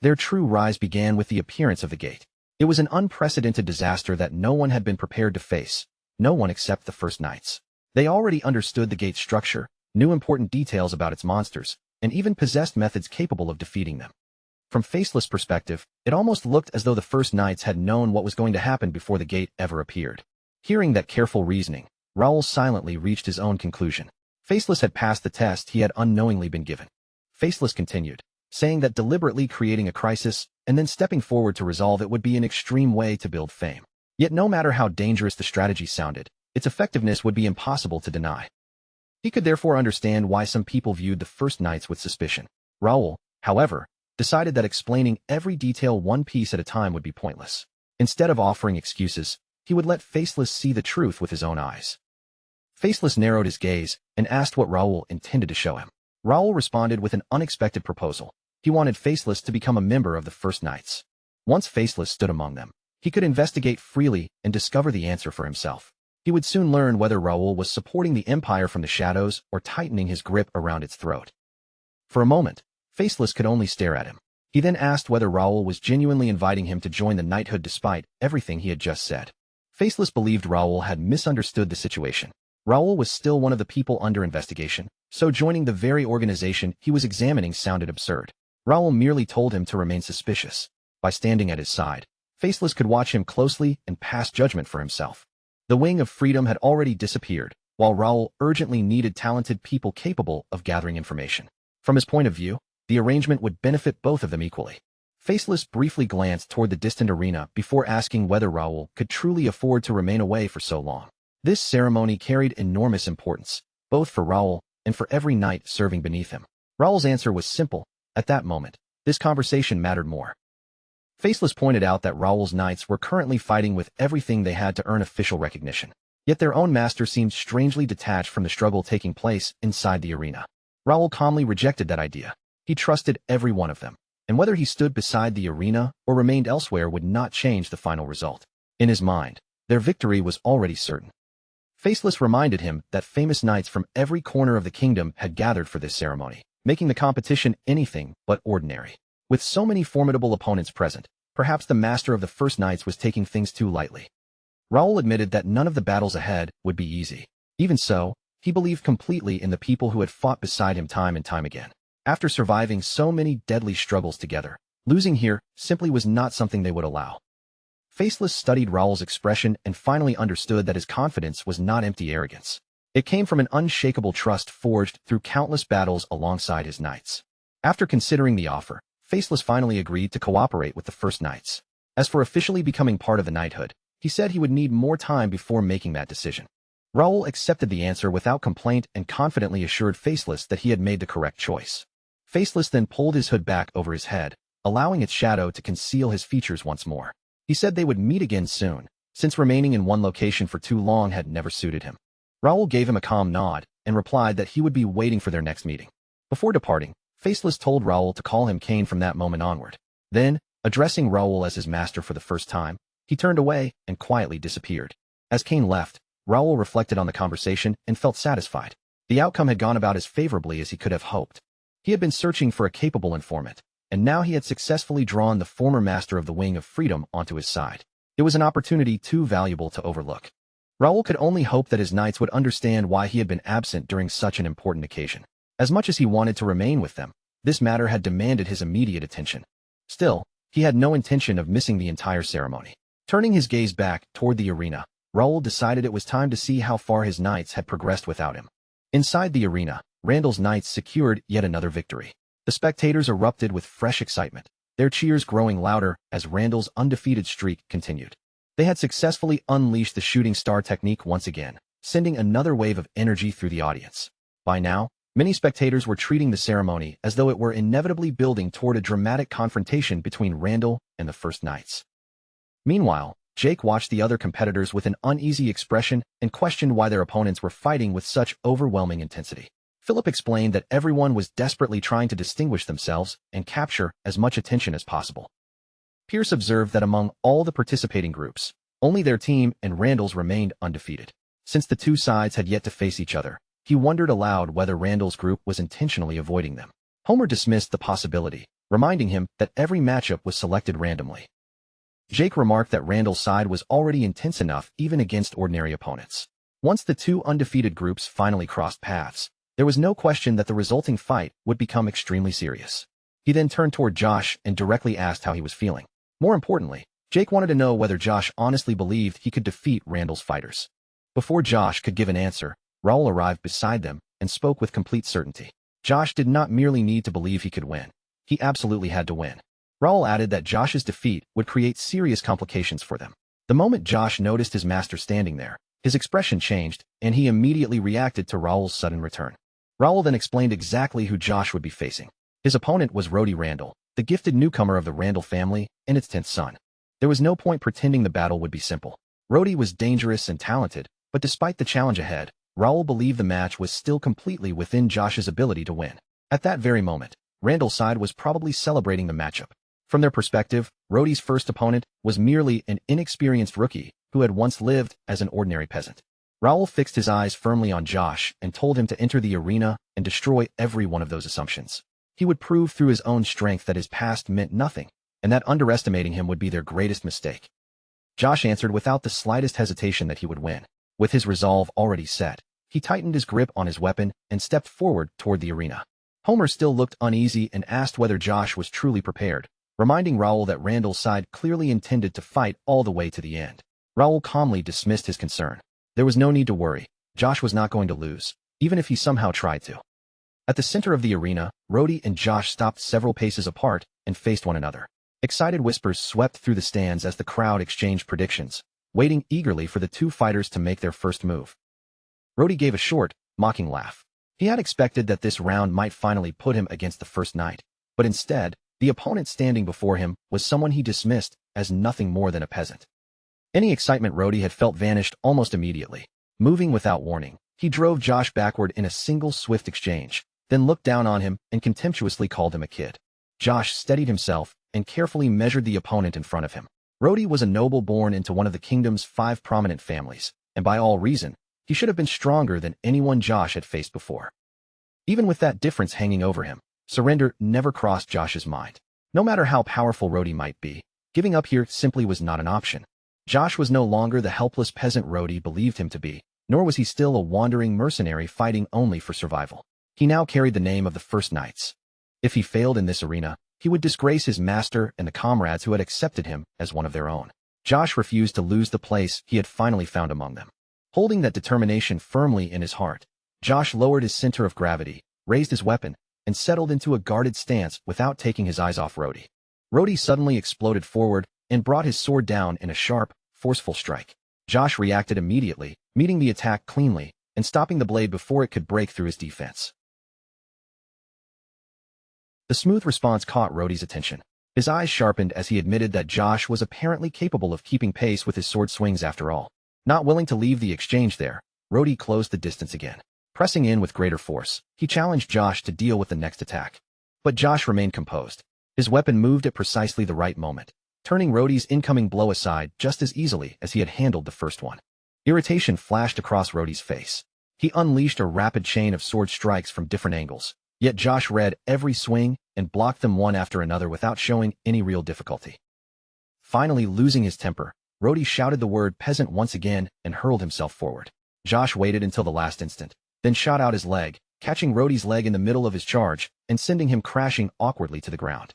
Their true rise began with the appearance of the gate. It was an unprecedented disaster that no one had been prepared to face, no one except the First Knights. They already understood the gate's structure, knew important details about its monsters, and even possessed methods capable of defeating them. From Faceless' perspective, it almost looked as though the First Knights had known what was going to happen before the gate ever appeared. Hearing that careful reasoning, Raoul silently reached his own conclusion. Faceless had passed the test he had unknowingly been given. Faceless continued, saying that deliberately creating a crisis and then stepping forward to resolve it would be an extreme way to build fame. Yet no matter how dangerous the strategy sounded, its effectiveness would be impossible to deny. He could therefore understand why some people viewed the First Knights with suspicion. Raoul, however, decided that explaining every detail one piece at a time would be pointless. Instead of offering excuses, he would let Faceless see the truth with his own eyes. Faceless narrowed his gaze and asked what Raoul intended to show him. Raoul responded with an unexpected proposal. He wanted Faceless to become a member of the First Knights. Once Faceless stood among them, he could investigate freely and discover the answer for himself. He would soon learn whether Raoul was supporting the Empire from the shadows or tightening his grip around its throat. For a moment, Faceless could only stare at him. He then asked whether Raoul was genuinely inviting him to join the knighthood despite everything he had just said. Faceless believed Raul had misunderstood the situation. Raul was still one of the people under investigation, so joining the very organization he was examining sounded absurd. Raul merely told him to remain suspicious. By standing at his side, Faceless could watch him closely and pass judgment for himself. The Wing of Freedom had already disappeared, while Raul urgently needed talented people capable of gathering information. From his point of view, the arrangement would benefit both of them equally. Faceless briefly glanced toward the distant arena before asking whether Raul could truly afford to remain away for so long. This ceremony carried enormous importance, both for Raul and for every knight serving beneath him. Raul's answer was simple. At that moment, this conversation mattered more. Faceless pointed out that Raul's knights were currently fighting with everything they had to earn official recognition. Yet their own master seemed strangely detached from the struggle taking place inside the arena. Raul calmly rejected that idea. He trusted every one of them, and whether he stood beside the arena or remained elsewhere would not change the final result. In his mind, their victory was already certain. Faceless reminded him that famous knights from every corner of the kingdom had gathered for this ceremony, making the competition anything but ordinary. With so many formidable opponents present, perhaps the master of the First Knights was taking things too lightly. Raul admitted that none of the battles ahead would be easy. Even so, he believed completely in the people who had fought beside him time and time again. After surviving so many deadly struggles together, losing here simply was not something they would allow. Faceless studied Raul's expression and finally understood that his confidence was not empty arrogance. It came from an unshakable trust forged through countless battles alongside his knights. After considering the offer, Faceless finally agreed to cooperate with the First Knights. As for officially becoming part of the knighthood, he said he would need more time before making that decision. Raul accepted the answer without complaint and confidently assured Faceless that he had made the correct choice. Faceless then pulled his hood back over his head, allowing its shadow to conceal his features once more. He said they would meet again soon, since remaining in one location for too long had never suited him. Raul gave him a calm nod and replied that he would be waiting for their next meeting. Before departing, Faceless told Raul to call him Cain from that moment onward. Then, addressing Raul as his master for the first time, he turned away and quietly disappeared. As Cain left, Raul reflected on the conversation and felt satisfied. The outcome had gone about as favorably as he could have hoped. He had been searching for a capable informant, and now he had successfully drawn the former master of the Wing of Freedom onto his side. It was an opportunity too valuable to overlook. Raul could only hope that his knights would understand why he had been absent during such an important occasion. As much as he wanted to remain with them, this matter had demanded his immediate attention. Still, he had no intention of missing the entire ceremony. Turning his gaze back toward the arena, Raul decided it was time to see how far his knights had progressed without him. Inside the arena, Randall's knights secured yet another victory. The spectators erupted with fresh excitement, their cheers growing louder as Randall's undefeated streak continued. They had successfully unleashed the shooting star technique once again, sending another wave of energy through the audience. By now, many spectators were treating the ceremony as though it were inevitably building toward a dramatic confrontation between Randall and the First Knights. Meanwhile, Jake watched the other competitors with an uneasy expression and questioned why their opponents were fighting with such overwhelming intensity. Philip explained that everyone was desperately trying to distinguish themselves and capture as much attention as possible. Pierce observed that among all the participating groups, only their team and Randall's remained undefeated. Since the two sides had yet to face each other, he wondered aloud whether Randall's group was intentionally avoiding them. Homer dismissed the possibility, reminding him that every matchup was selected randomly. Jake remarked that Randall's side was already intense enough even against ordinary opponents. Once the two undefeated groups finally crossed paths, there was no question that the resulting fight would become extremely serious. He then turned toward Josh and directly asked how he was feeling. More importantly, Jake wanted to know whether Josh honestly believed he could defeat Randall's fighters. Before Josh could give an answer, Raul arrived beside them and spoke with complete certainty. Josh did not merely need to believe he could win. He absolutely had to win. Raul added that Josh's defeat would create serious complications for them. The moment Josh noticed his master standing there, his expression changed, and he immediately reacted to Raul's sudden return. Raul then explained exactly who Josh would be facing. His opponent was Rhodey Randall, the gifted newcomer of the Randall family and its 10th son. There was no point pretending the battle would be simple. Rhodey was dangerous and talented, but despite the challenge ahead, Raul believed the match was still completely within Josh's ability to win. At that very moment, Randall's side was probably celebrating the matchup. From their perspective, Rhodey's first opponent was merely an inexperienced rookie who had once lived as an ordinary peasant. Raul fixed his eyes firmly on Josh and told him to enter the arena and destroy every one of those assumptions. He would prove through his own strength that his past meant nothing, and that underestimating him would be their greatest mistake. Josh answered without the slightest hesitation that he would win. With his resolve already set, he tightened his grip on his weapon and stepped forward toward the arena. Homer still looked uneasy and asked whether Josh was truly prepared, reminding Raoul that Randall's side clearly intended to fight all the way to the end. Raoul calmly dismissed his concern. There was no need to worry. Josh was not going to lose, even if he somehow tried to. At the center of the arena, Rhodey and Josh stopped several paces apart and faced one another. Excited whispers swept through the stands as the crowd exchanged predictions, waiting eagerly for the two fighters to make their first move. Rhodey gave a short, mocking laugh. He had expected that this round might finally put him against the first knight, but instead, the opponent standing before him was someone he dismissed as nothing more than a peasant. Any excitement Rhodey had felt vanished almost immediately. Moving without warning, he drove Josh backward in a single swift exchange, then looked down on him and contemptuously called him a kid. Josh steadied himself and carefully measured the opponent in front of him. Rhodey was a noble born into one of the kingdom's 5 prominent families, and by all reason, he should have been stronger than anyone Josh had faced before. Even with that difference hanging over him, surrender never crossed Josh's mind. No matter how powerful Rhodey might be, giving up here simply was not an option. Josh was no longer the helpless peasant Rhodey believed him to be, nor was he still a wandering mercenary fighting only for survival. He now carried the name of the First Knights. If he failed in this arena, he would disgrace his master and the comrades who had accepted him as one of their own. Josh refused to lose the place he had finally found among them. Holding that determination firmly in his heart, Josh lowered his center of gravity, raised his weapon, and settled into a guarded stance without taking his eyes off Rhodey. Rhodey suddenly exploded forward and brought his sword down in a sharp, forceful strike. Josh reacted immediately, meeting the attack cleanly and stopping the blade before it could break through his defense. The smooth response caught Rhodey's attention. His eyes sharpened as he admitted that Josh was apparently capable of keeping pace with his sword swings after all. Not willing to leave the exchange there, Rhodey closed the distance again. Pressing in with greater force, he challenged Josh to deal with the next attack. But Josh remained composed. His weapon moved at precisely the right moment, turning Rhodey's incoming blow aside just as easily as he had handled the first one. Irritation flashed across Rhodey's face. He unleashed a rapid chain of sword strikes from different angles, yet Josh read every swing and blocked them one after another without showing any real difficulty. Finally losing his temper, Rhodey shouted the word peasant once again and hurled himself forward. Josh waited until the last instant, then shot out his leg, catching Rhodey's leg in the middle of his charge and sending him crashing awkwardly to the ground.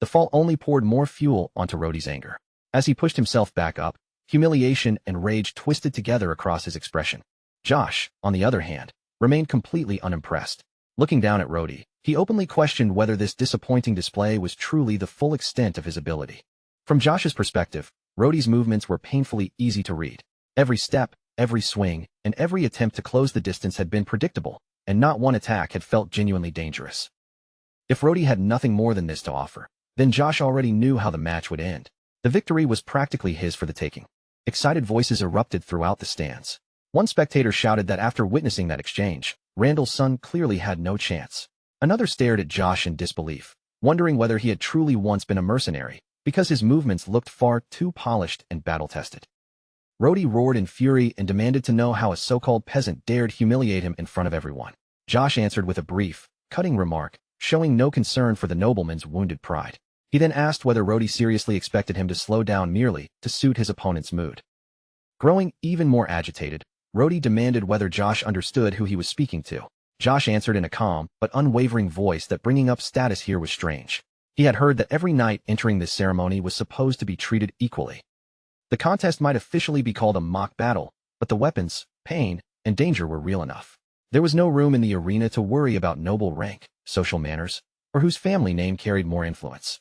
The fall only poured more fuel onto Rhodey's anger. As he pushed himself back up, humiliation and rage twisted together across his expression. Josh, on the other hand, remained completely unimpressed. Looking down at Rhodey, he openly questioned whether this disappointing display was truly the full extent of his ability. From Josh's perspective, Rhodey's movements were painfully easy to read. Every step, every swing, and every attempt to close the distance had been predictable, and not one attack had felt genuinely dangerous. If Rhodey had nothing more than this to offer, then Josh already knew how the match would end. The victory was practically his for the taking. Excited voices erupted throughout the stands. One spectator shouted that after witnessing that exchange, Randall's son clearly had no chance. Another stared at Josh in disbelief, wondering whether he had truly once been a mercenary, because his movements looked far too polished and battle-tested. Rhodey roared in fury and demanded to know how a so-called peasant dared humiliate him in front of everyone. Josh answered with a brief, cutting remark, showing no concern for the nobleman's wounded pride. He then asked whether Rhodey seriously expected him to slow down merely to suit his opponent's mood. Growing even more agitated, Rhodey demanded whether Josh understood who he was speaking to. Josh answered in a calm but unwavering voice that bringing up status here was strange. He had heard that every knight entering this ceremony was supposed to be treated equally. The contest might officially be called a mock battle, but the weapons, pain, and danger were real enough. There was no room in the arena to worry about noble rank, social manners, or whose family name carried more influence.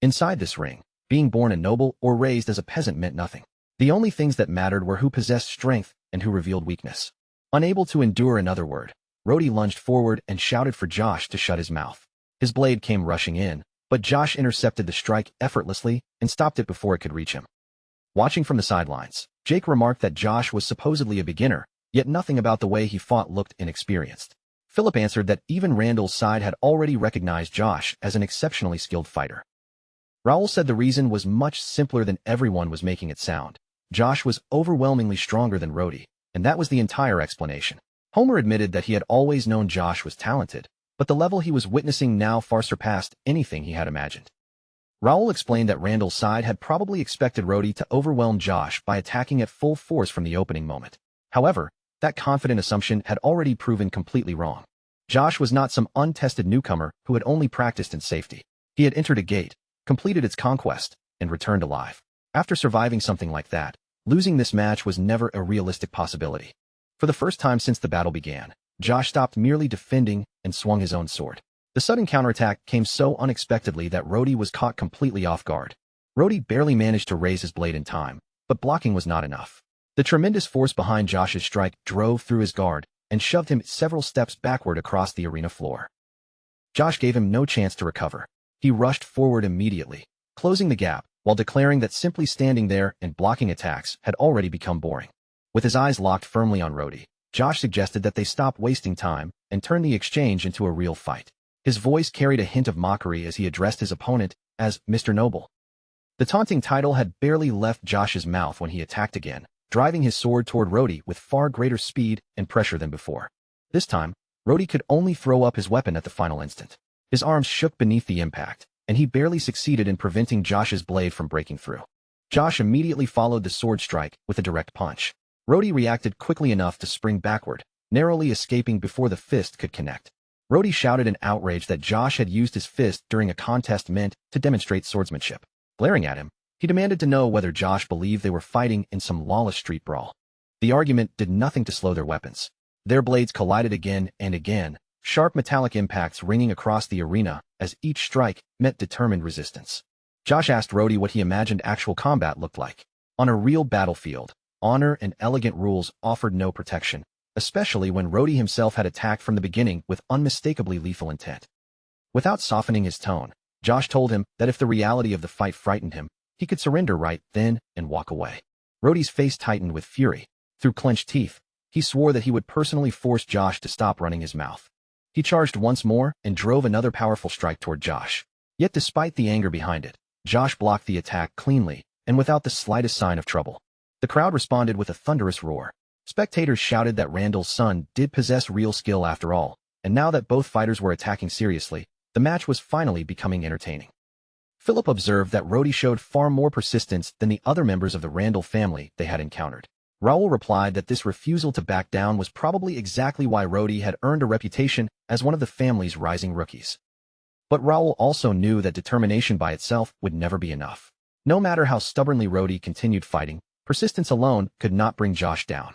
Inside this ring, being born a noble or raised as a peasant meant nothing. The only things that mattered were who possessed strength and who revealed weakness. Unable to endure another word, Rhodey lunged forward and shouted for Josh to shut his mouth. His blade came rushing in, but Josh intercepted the strike effortlessly and stopped it before it could reach him. Watching from the sidelines, Jake remarked that Josh was supposedly a beginner, yet nothing about the way he fought looked inexperienced. Philip answered that even Randall's side had already recognized Josh as an exceptionally skilled fighter. Raoul said the reason was much simpler than everyone was making it sound. Josh was overwhelmingly stronger than Rhodey, and that was the entire explanation. Homer admitted that he had always known Josh was talented, but the level he was witnessing now far surpassed anything he had imagined. Raul explained that Randall's side had probably expected Rhodey to overwhelm Josh by attacking at full force from the opening moment. However, that confident assumption had already proven completely wrong. Josh was not some untested newcomer who had only practiced in safety. He had entered a gate, completed its conquest, and returned alive. After surviving something like that, losing this match was never a realistic possibility. For the first time since the battle began, Josh stopped merely defending and swung his own sword. The sudden counterattack came so unexpectedly that Rhodey was caught completely off guard. Rhodey barely managed to raise his blade in time, but blocking was not enough. The tremendous force behind Josh's strike drove through his guard and shoved him several steps backward across the arena floor. Josh gave him no chance to recover. He rushed forward immediately, closing the gap, while declaring that simply standing there and blocking attacks had already become boring. With his eyes locked firmly on Rhodey, Josh suggested that they stop wasting time and turn the exchange into a real fight. His voice carried a hint of mockery as he addressed his opponent as Mr. Noble. The taunting title had barely left Josh's mouth when he attacked again, driving his sword toward Rhodey with far greater speed and pressure than before. This time, Rhodey could only throw up his weapon at the final instant. His arms shook beneath the impact, and he barely succeeded in preventing Josh's blade from breaking through. Josh immediately followed the sword strike with a direct punch. Rhodey reacted quickly enough to spring backward, narrowly escaping before the fist could connect. Rhodey shouted in outrage that Josh had used his fist during a contest meant to demonstrate swordsmanship. Glaring at him, he demanded to know whether Josh believed they were fighting in some lawless street brawl. The argument did nothing to slow their weapons. Their blades collided again and again, sharp metallic impacts ringing across the arena as each strike met determined resistance. Josh asked Rhodey what he imagined actual combat looked like. On a real battlefield, honor and elegant rules offered no protection, especially when Rhodey himself had attacked from the beginning with unmistakably lethal intent. Without softening his tone, Josh told him that if the reality of the fight frightened him, he could surrender right then and walk away. Rhodey's face tightened with fury. Through clenched teeth, he swore that he would personally force Josh to stop running his mouth. He charged once more and drove another powerful strike toward Josh. Yet despite the anger behind it, Josh blocked the attack cleanly and without the slightest sign of trouble. The crowd responded with a thunderous roar. Spectators shouted that Randall's son did possess real skill after all, and now that both fighters were attacking seriously, the match was finally becoming entertaining. Philip observed that Rhodey showed far more persistence than the other members of the Randall family they had encountered. Raul replied that this refusal to back down was probably exactly why Rhodey had earned a reputation as one of the family's rising rookies. But Raul also knew that determination by itself would never be enough. No matter how stubbornly Rhodey continued fighting, persistence alone could not bring Josh down.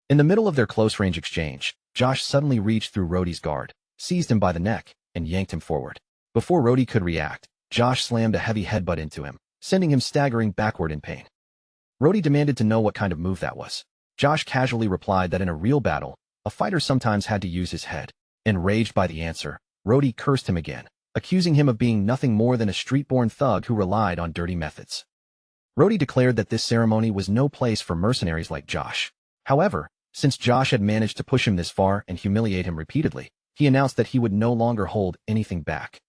In the middle of their close-range exchange, Josh suddenly reached through Rhodey's guard, seized him by the neck, and yanked him forward. Before Rhodey could react, Josh slammed a heavy headbutt into him, sending him staggering backward in pain. Rhodey demanded to know what kind of move that was. Josh casually replied that in a real battle, a fighter sometimes had to use his head. Enraged by the answer, Rhodey cursed him again, accusing him of being nothing more than a street-born thug who relied on dirty methods. Rhodey declared that this ceremony was no place for mercenaries like Josh. However, since Josh had managed to push him this far and humiliate him repeatedly, he announced that he would no longer hold anything back.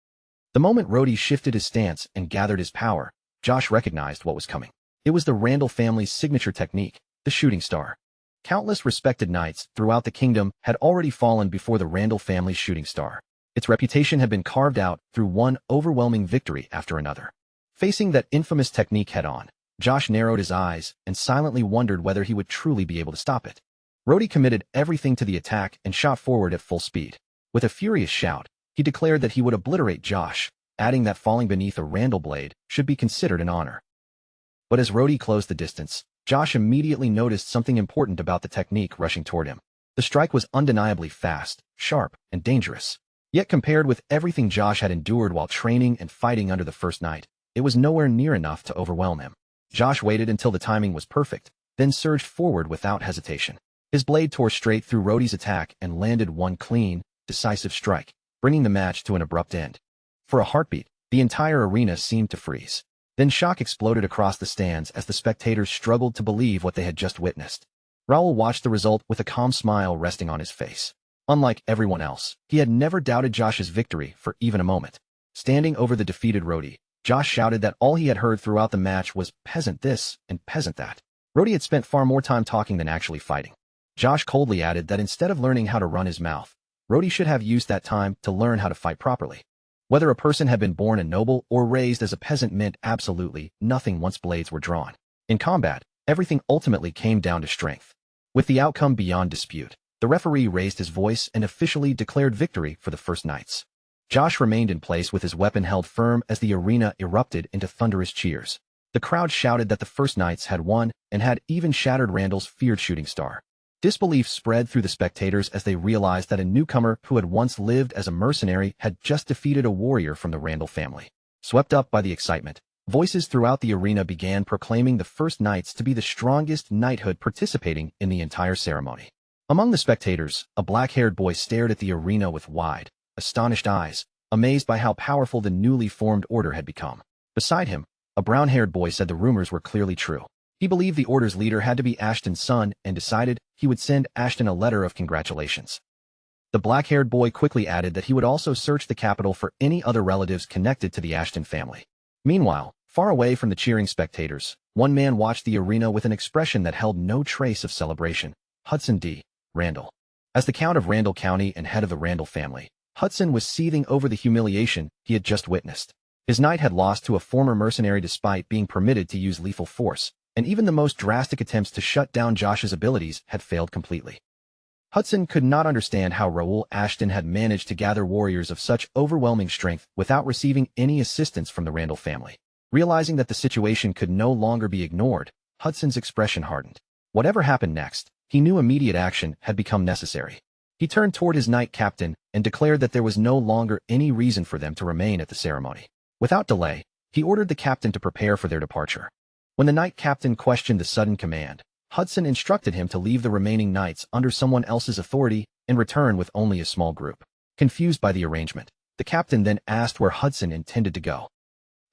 The moment Rhodey shifted his stance and gathered his power, Josh recognized what was coming. It was the Randall family's signature technique, the shooting star. Countless respected knights throughout the kingdom had already fallen before the Randall family's shooting star. Its reputation had been carved out through one overwhelming victory after another. Facing that infamous technique head-on, Josh narrowed his eyes and silently wondered whether he would truly be able to stop it. Rhodey committed everything to the attack and shot forward at full speed. With a furious shout, he declared that he would obliterate Josh, adding that falling beneath a Randall blade should be considered an honor. But as Rhodey closed the distance, Josh immediately noticed something important about the technique rushing toward him. The strike was undeniably fast, sharp, and dangerous. Yet compared with everything Josh had endured while training and fighting under the first night, it was nowhere near enough to overwhelm him. Josh waited until the timing was perfect, then surged forward without hesitation. His blade tore straight through Rhodey's attack and landed one clean, decisive strike, bringing the match to an abrupt end. For a heartbeat, the entire arena seemed to freeze. Then shock exploded across the stands as the spectators struggled to believe what they had just witnessed. Raul watched the result with a calm smile resting on his face. Unlike everyone else, he had never doubted Josh's victory for even a moment. Standing over the defeated Rhodey, Josh shouted that all he had heard throughout the match was peasant this and peasant that. Rhodey had spent far more time talking than actually fighting. Josh coldly added that instead of learning how to run his mouth, Rhodey should have used that time to learn how to fight properly. Whether a person had been born a noble or raised as a peasant meant absolutely nothing once blades were drawn. In combat, everything ultimately came down to strength. With the outcome beyond dispute, the referee raised his voice and officially declared victory for the first knights. Josh remained in place with his weapon held firm as the arena erupted into thunderous cheers. The crowd shouted that the first knights had won and had even shattered Randall's feared shooting star. Disbelief spread through the spectators as they realized that a newcomer who had once lived as a mercenary had just defeated a warrior from the Randall family. Swept up by the excitement, voices throughout the arena began proclaiming the first knights to be the strongest knighthood participating in the entire ceremony. Among the spectators, a black-haired boy stared at the arena with wide, astonished eyes, amazed by how powerful the newly formed order had become. Beside him, a brown-haired boy said the rumors were clearly true. He believed the order's leader had to be Ashton's son and decided he would send Ashton a letter of congratulations. The black-haired boy quickly added that he would also search the capital for any other relatives connected to the Ashton family. Meanwhile, far away from the cheering spectators, one man watched the arena with an expression that held no trace of celebration. Hudson D. Randall. As the Count of Randall County and head of the Randall family, Hudson was seething over the humiliation he had just witnessed. His knight had lost to a former mercenary despite being permitted to use lethal force, and even the most drastic attempts to shut down Josh's abilities had failed completely. Hudson could not understand how Raoul Ashton had managed to gather warriors of such overwhelming strength without receiving any assistance from the Randall family. Realizing that the situation could no longer be ignored, Hudson's expression hardened. Whatever happened next, he knew immediate action had become necessary. He turned toward his knight captain and declared that there was no longer any reason for them to remain at the ceremony. Without delay, he ordered the captain to prepare for their departure. When the knight captain questioned the sudden command, Hudson instructed him to leave the remaining knights under someone else's authority and return with only a small group. Confused by the arrangement, the captain then asked where Hudson intended to go.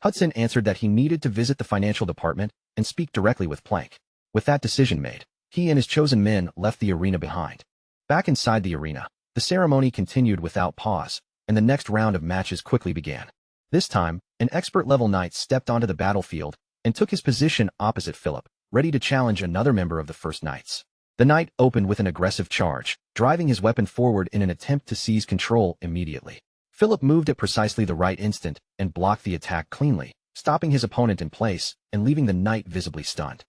Hudson answered that he needed to visit the financial department and speak directly with Plank. With that decision made, he and his chosen men left the arena behind. Back inside the arena, the ceremony continued without pause, and the next round of matches quickly began. This time, an expert-level knight stepped onto the battlefield and took his position opposite Philip, ready to challenge another member of the First Knights. The knight opened with an aggressive charge, driving his weapon forward in an attempt to seize control immediately. Philip moved at precisely the right instant and blocked the attack cleanly, stopping his opponent in place and leaving the knight visibly stunned.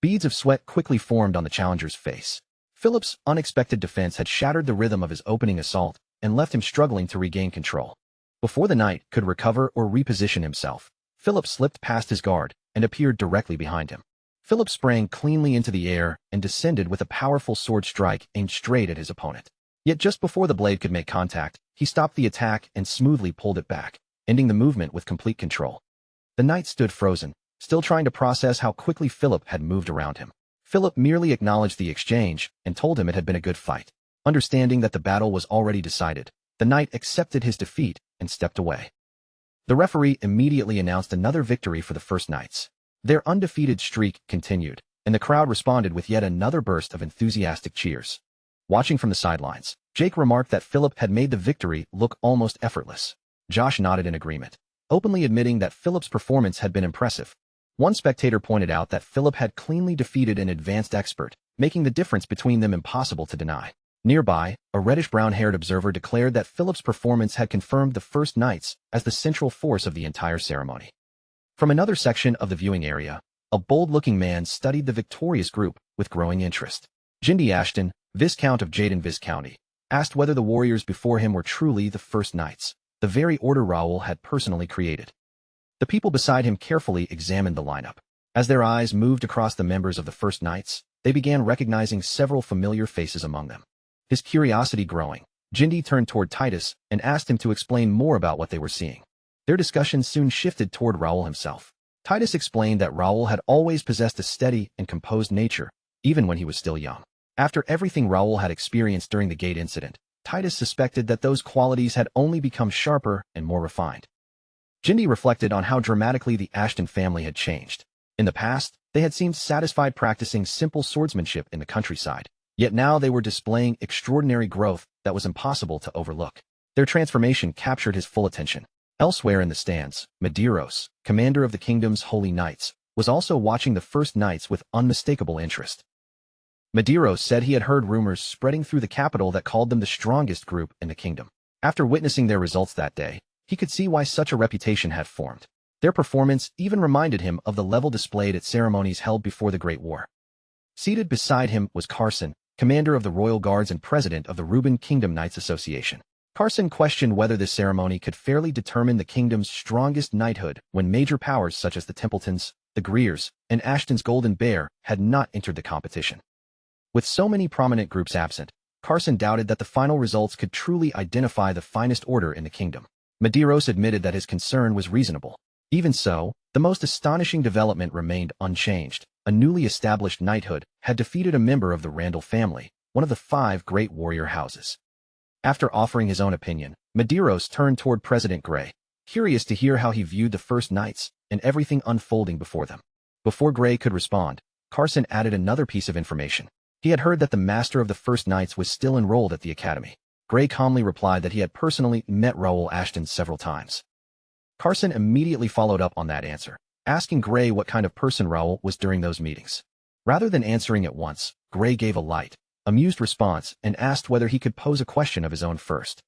Beads of sweat quickly formed on the challenger's face. Philip's unexpected defense had shattered the rhythm of his opening assault and left him struggling to regain control. Before the knight could recover or reposition himself, Philip slipped past his guard and appeared directly behind him. Philip sprang cleanly into the air and descended with a powerful sword strike aimed straight at his opponent. Yet just before the blade could make contact, he stopped the attack and smoothly pulled it back, ending the movement with complete control. The knight stood frozen, still trying to process how quickly Philip had moved around him. Philip merely acknowledged the exchange and told him it had been a good fight. Understanding that the battle was already decided, the knight accepted his defeat and stepped away. The referee immediately announced another victory for the First Knights. Their undefeated streak continued, and the crowd responded with yet another burst of enthusiastic cheers. Watching from the sidelines, Jake remarked that Philip had made the victory look almost effortless. Josh nodded in agreement, openly admitting that Philip's performance had been impressive. One spectator pointed out that Philip had cleanly defeated an advanced expert, making the difference between them impossible to deny. Nearby, a reddish-brown-haired observer declared that Philip's performance had confirmed the First Knights as the central force of the entire ceremony. From another section of the viewing area, a bold-looking man studied the victorious group with growing interest. Jindy Ashton, Viscount of Jaden Viscounty, asked whether the warriors before him were truly the First Knights, the very order Raoul had personally created. The people beside him carefully examined the lineup. As their eyes moved across the members of the First Knights, they began recognizing several familiar faces among them. His curiosity growing, Jindy turned toward Titus and asked him to explain more about what they were seeing. Their discussion soon shifted toward Raoul himself. Titus explained that Raoul had always possessed a steady and composed nature, even when he was still young. After everything Raoul had experienced during the gate incident, Titus suspected that those qualities had only become sharper and more refined. Jindy reflected on how dramatically the Ashton family had changed. In the past, they had seemed satisfied practicing simple swordsmanship in the countryside, yet now they were displaying extraordinary growth that was impossible to overlook. Their transformation captured his full attention. Elsewhere in the stands, Medeiros, commander of the kingdom's holy knights, was also watching the First Knights with unmistakable interest. Medeiros said he had heard rumors spreading through the capital that called them the strongest group in the kingdom. After witnessing their results that day, He could see why such a reputation had formed. Their performance even reminded him of the level displayed at ceremonies held before the Great War. Seated beside him was Carson, commander of the Royal Guards and president of the Reuben Kingdom Knights Association. Carson questioned whether this ceremony could fairly determine the kingdom's strongest knighthood when major powers such as the Templetons, the Greers, and Ashton's Golden Bear had not entered the competition. With so many prominent groups absent, Carson doubted that the final results could truly identify the finest order in the kingdom. Medeiros admitted that his concern was reasonable. Even so, the most astonishing development remained unchanged. A newly established knighthood had defeated a member of the Randall family, one of the 5 great warrior houses. After offering his own opinion, Medeiros turned toward President Gray, curious to hear how he viewed the First Knights and everything unfolding before them. Before Gray could respond, Carson added another piece of information. He had heard that the master of the First Knights was still enrolled at the academy. Gray calmly replied that he had personally met Raoul Ashton several times. Carson immediately followed up on that answer, asking Gray what kind of person Raoul was during those meetings. Rather than answering at once, Gray gave a light, amused response and asked whether he could pose a question of his own first.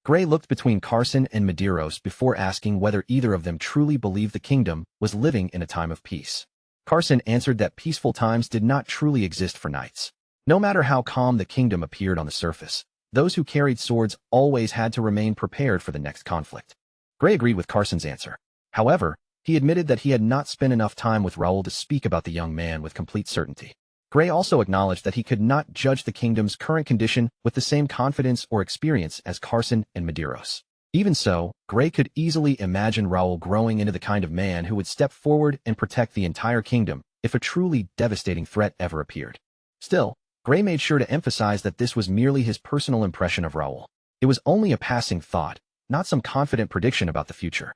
Gray looked between Carson and Medeiros before asking whether either of them truly believed the kingdom was living in a time of peace. Carson answered that peaceful times did not truly exist for knights. No matter how calm the kingdom appeared on the surface, those who carried swords always had to remain prepared for the next conflict. Gray agreed with Carson's answer. However, he admitted that he had not spent enough time with Raoul to speak about the young man with complete certainty. Gray also acknowledged that he could not judge the kingdom's current condition with the same confidence or experience as Carson and Medeiros. Even so, Gray could easily imagine Raoul growing into the kind of man who would step forward and protect the entire kingdom if a truly devastating threat ever appeared. Still, Gray made sure to emphasize that this was merely his personal impression of Raoul. It was only a passing thought, not some confident prediction about the future.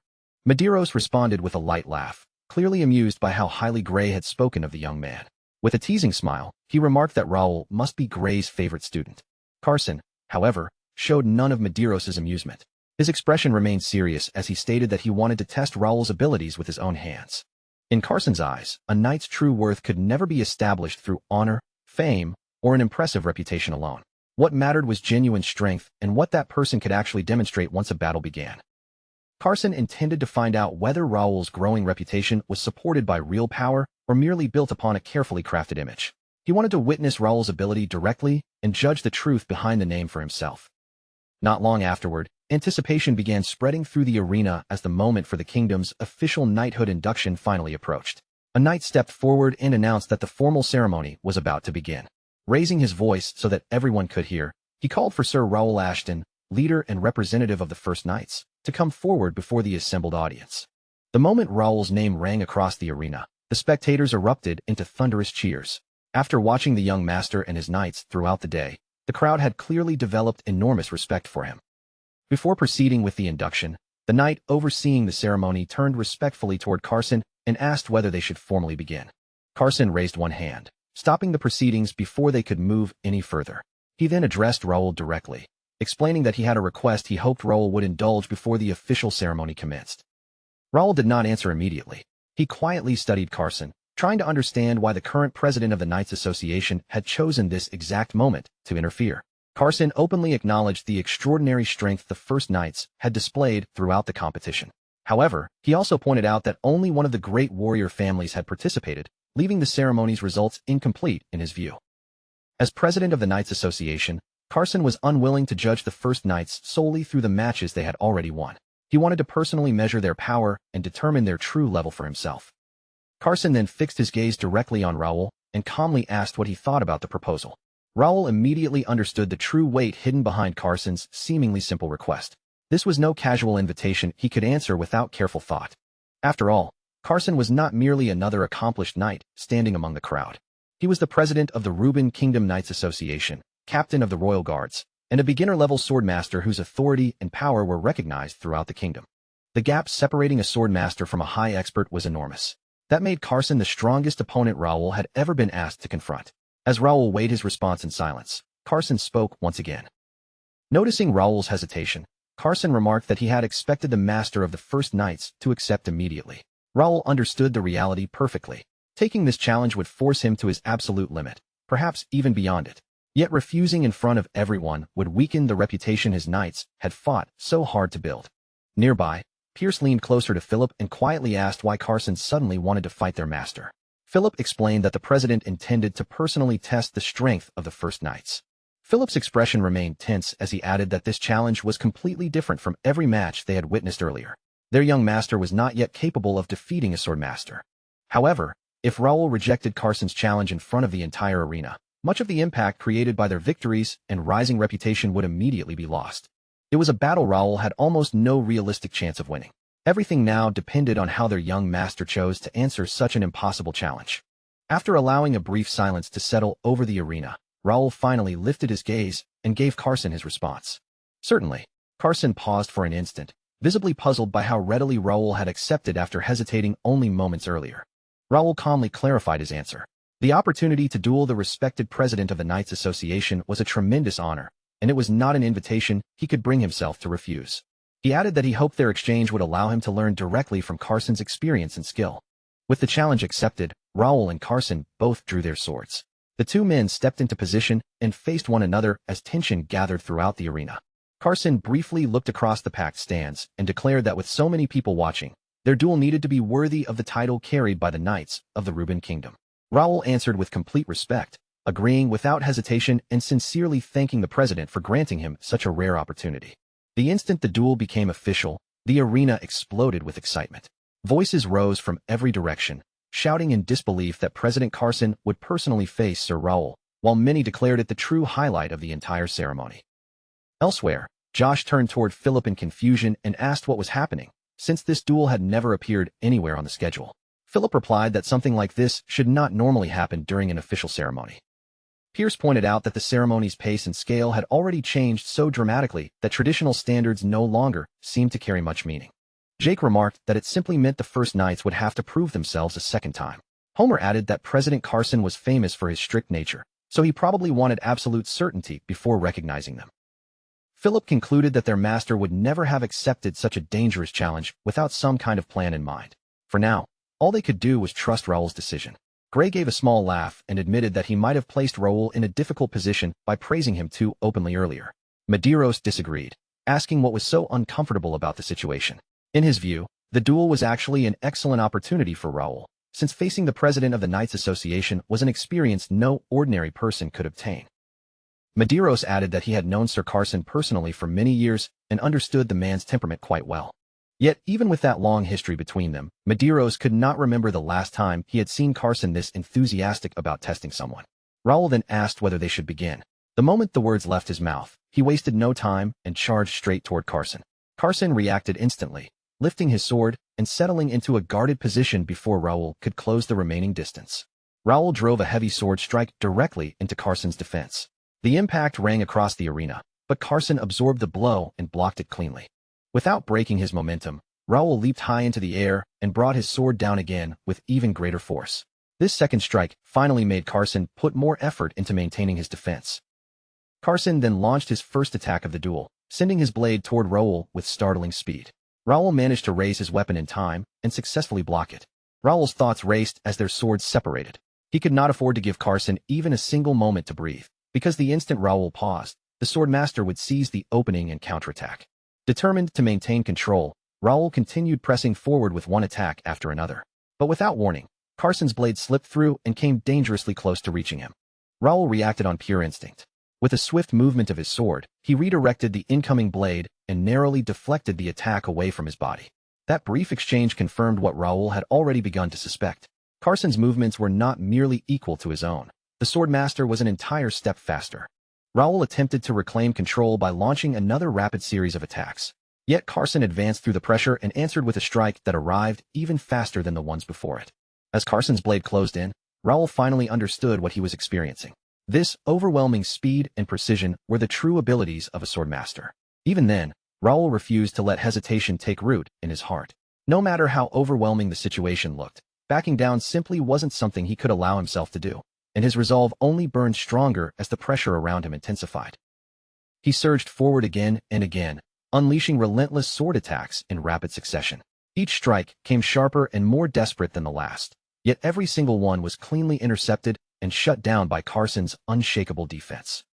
Medeiros responded with a light laugh, clearly amused by how highly Gray had spoken of the young man. With a teasing smile, he remarked that Raoul must be Gray's favorite student. Carson, however, showed none of Medeiros' amusement. His expression remained serious as he stated that he wanted to test Raoul's abilities with his own hands. In Carson's eyes, a knight's true worth could never be established through honor, fame, or an impressive reputation alone. What mattered was genuine strength and what that person could actually demonstrate once a battle began. Carson intended to find out whether Raoul's growing reputation was supported by real power or merely built upon a carefully crafted image. He wanted to witness Raoul's ability directly and judge the truth behind the name for himself. Not long afterward, anticipation began spreading through the arena as the moment for the kingdom's official knighthood induction finally approached. A knight stepped forward and announced that the formal ceremony was about to begin. Raising his voice so that everyone could hear, he called for Sir Raoul Ashton, leader and representative of the First Knights, to come forward before the assembled audience. The moment Raoul's name rang across the arena, the spectators erupted into thunderous cheers. After watching the young master and his knights throughout the day, the crowd had clearly developed enormous respect for him. Before proceeding with the induction, the knight overseeing the ceremony turned respectfully toward Carson and asked whether they should formally begin. Carson raised one hand, stopping the proceedings before they could move any further. He then addressed Raoul directly, explaining that he had a request he hoped Raoul would indulge before the official ceremony commenced. Raoul did not answer immediately. He quietly studied Carson, trying to understand why the current president of the Knights Association had chosen this exact moment to interfere. Carson openly acknowledged the extraordinary strength the First Knights had displayed throughout the competition. However, he also pointed out that only one of the great warrior families had participated, leaving the ceremony's results incomplete in his view. As president of the Knights Association, Carson was unwilling to judge the First Knights solely through the matches they had already won. He wanted to personally measure their power and determine their true level for himself. Carson then fixed his gaze directly on Raoul and calmly asked what he thought about the proposal. Raoul immediately understood the true weight hidden behind Carson's seemingly simple request. This was no casual invitation he could answer without careful thought. After all, Carson was not merely another accomplished knight standing among the crowd. He was the president of the Reuben Kingdom Knights Association, captain of the Royal Guards, and a beginner-level swordmaster whose authority and power were recognized throughout the kingdom. The gap separating a swordmaster from a high expert was enormous. That made Carson the strongest opponent Raoul had ever been asked to confront. As Raoul weighed his response in silence, Carson spoke once again. Noticing Raoul's hesitation, Carson remarked that he had expected the master of the First Knights to accept immediately. Raoul understood the reality perfectly. Taking this challenge would force him to his absolute limit, perhaps even beyond it. Yet refusing in front of everyone would weaken the reputation his knights had fought so hard to build. Nearby, Pierce leaned closer to Philip and quietly asked why Carson suddenly wanted to fight their master. Philip explained that the president intended to personally test the strength of the First Knights. Philip's expression remained tense as he added that this challenge was completely different from every match they had witnessed earlier. Their young master was not yet capable of defeating a sword master. However, if Raoul rejected Carson's challenge in front of the entire arena, much of the impact created by their victories and rising reputation would immediately be lost. It was a battle Raoul had almost no realistic chance of winning. Everything now depended on how their young master chose to answer such an impossible challenge. After allowing a brief silence to settle over the arena, Raoul finally lifted his gaze and gave Carson his response. Certainly. Carson paused for an instant, visibly puzzled by how readily Raoul had accepted after hesitating only moments earlier. Raoul calmly clarified his answer. The opportunity to duel the respected president of the Knights Association was a tremendous honor, and it was not an invitation he could bring himself to refuse. He added that he hoped their exchange would allow him to learn directly from Carson's experience and skill. With the challenge accepted, Raoul and Carson both drew their swords. The two men stepped into position and faced one another as tension gathered throughout the arena. Carson briefly looked across the packed stands and declared that with so many people watching, their duel needed to be worthy of the title carried by the Knights of the Rubin Kingdom. Raoul answered with complete respect, agreeing without hesitation and sincerely thanking the president for granting him such a rare opportunity. The instant the duel became official, the arena exploded with excitement. Voices rose from every direction, shouting in disbelief that President Carson would personally face Sir Raoul, while many declared it the true highlight of the entire ceremony. Elsewhere, Josh turned toward Philip in confusion and asked what was happening, since this duel had never appeared anywhere on the schedule. Philip replied that something like this should not normally happen during an official ceremony. Pierce pointed out that the ceremony's pace and scale had already changed so dramatically that traditional standards no longer seemed to carry much meaning. Jake remarked that it simply meant the First Knights would have to prove themselves a second time. Homer added that President Carson was famous for his strict nature, so he probably wanted absolute certainty before recognizing them. Philip concluded that their master would never have accepted such a dangerous challenge without some kind of plan in mind. For now, all they could do was trust Raoul's decision. Gray gave a small laugh and admitted that he might have placed Raoul in a difficult position by praising him too openly earlier. Medeiros disagreed, asking what was so uncomfortable about the situation. In his view, the duel was actually an excellent opportunity for Raoul, since facing the president of the Knights Association was an experience no ordinary person could obtain. Medeiros added that he had known Sir Carson personally for many years and understood the man's temperament quite well. Yet, even with that long history between them, Medeiros could not remember the last time he had seen Carson this enthusiastic about testing someone. Raoul then asked whether they should begin. The moment the words left his mouth, he wasted no time and charged straight toward Carson. Carson reacted instantly, lifting his sword and settling into a guarded position before Raoul could close the remaining distance. Raoul drove a heavy sword strike directly into Carson's defense. The impact rang across the arena, but Carson absorbed the blow and blocked it cleanly. Without breaking his momentum, Raoul leaped high into the air and brought his sword down again with even greater force. This second strike finally made Carson put more effort into maintaining his defense. Carson then launched his first attack of the duel, sending his blade toward Raoul with startling speed. Raoul managed to raise his weapon in time and successfully block it. Raoul's thoughts raced as their swords separated. He could not afford to give Carson even a single moment to breathe, because the instant Raoul paused, the swordmaster would seize the opening and counterattack. Determined to maintain control, Raoul continued pressing forward with one attack after another. But without warning, Carson's blade slipped through and came dangerously close to reaching him. Raoul reacted on pure instinct. With a swift movement of his sword, he redirected the incoming blade and narrowly deflected the attack away from his body. That brief exchange confirmed what Raoul had already begun to suspect. Carson's movements were not merely equal to his own. The swordmaster was an entire step faster. Raoul attempted to reclaim control by launching another rapid series of attacks. Yet Carson advanced through the pressure and answered with a strike that arrived even faster than the ones before it. As Carson's blade closed in, Raoul finally understood what he was experiencing. This overwhelming speed and precision were the true abilities of a swordmaster. Even then, Raoul refused to let hesitation take root in his heart. No matter how overwhelming the situation looked, backing down simply wasn't something he could allow himself to do, and his resolve only burned stronger as the pressure around him intensified. He surged forward again and again, unleashing relentless sword attacks in rapid succession. Each strike came sharper and more desperate than the last, yet every single one was cleanly intercepted and shut down by Carson's unshakable defense.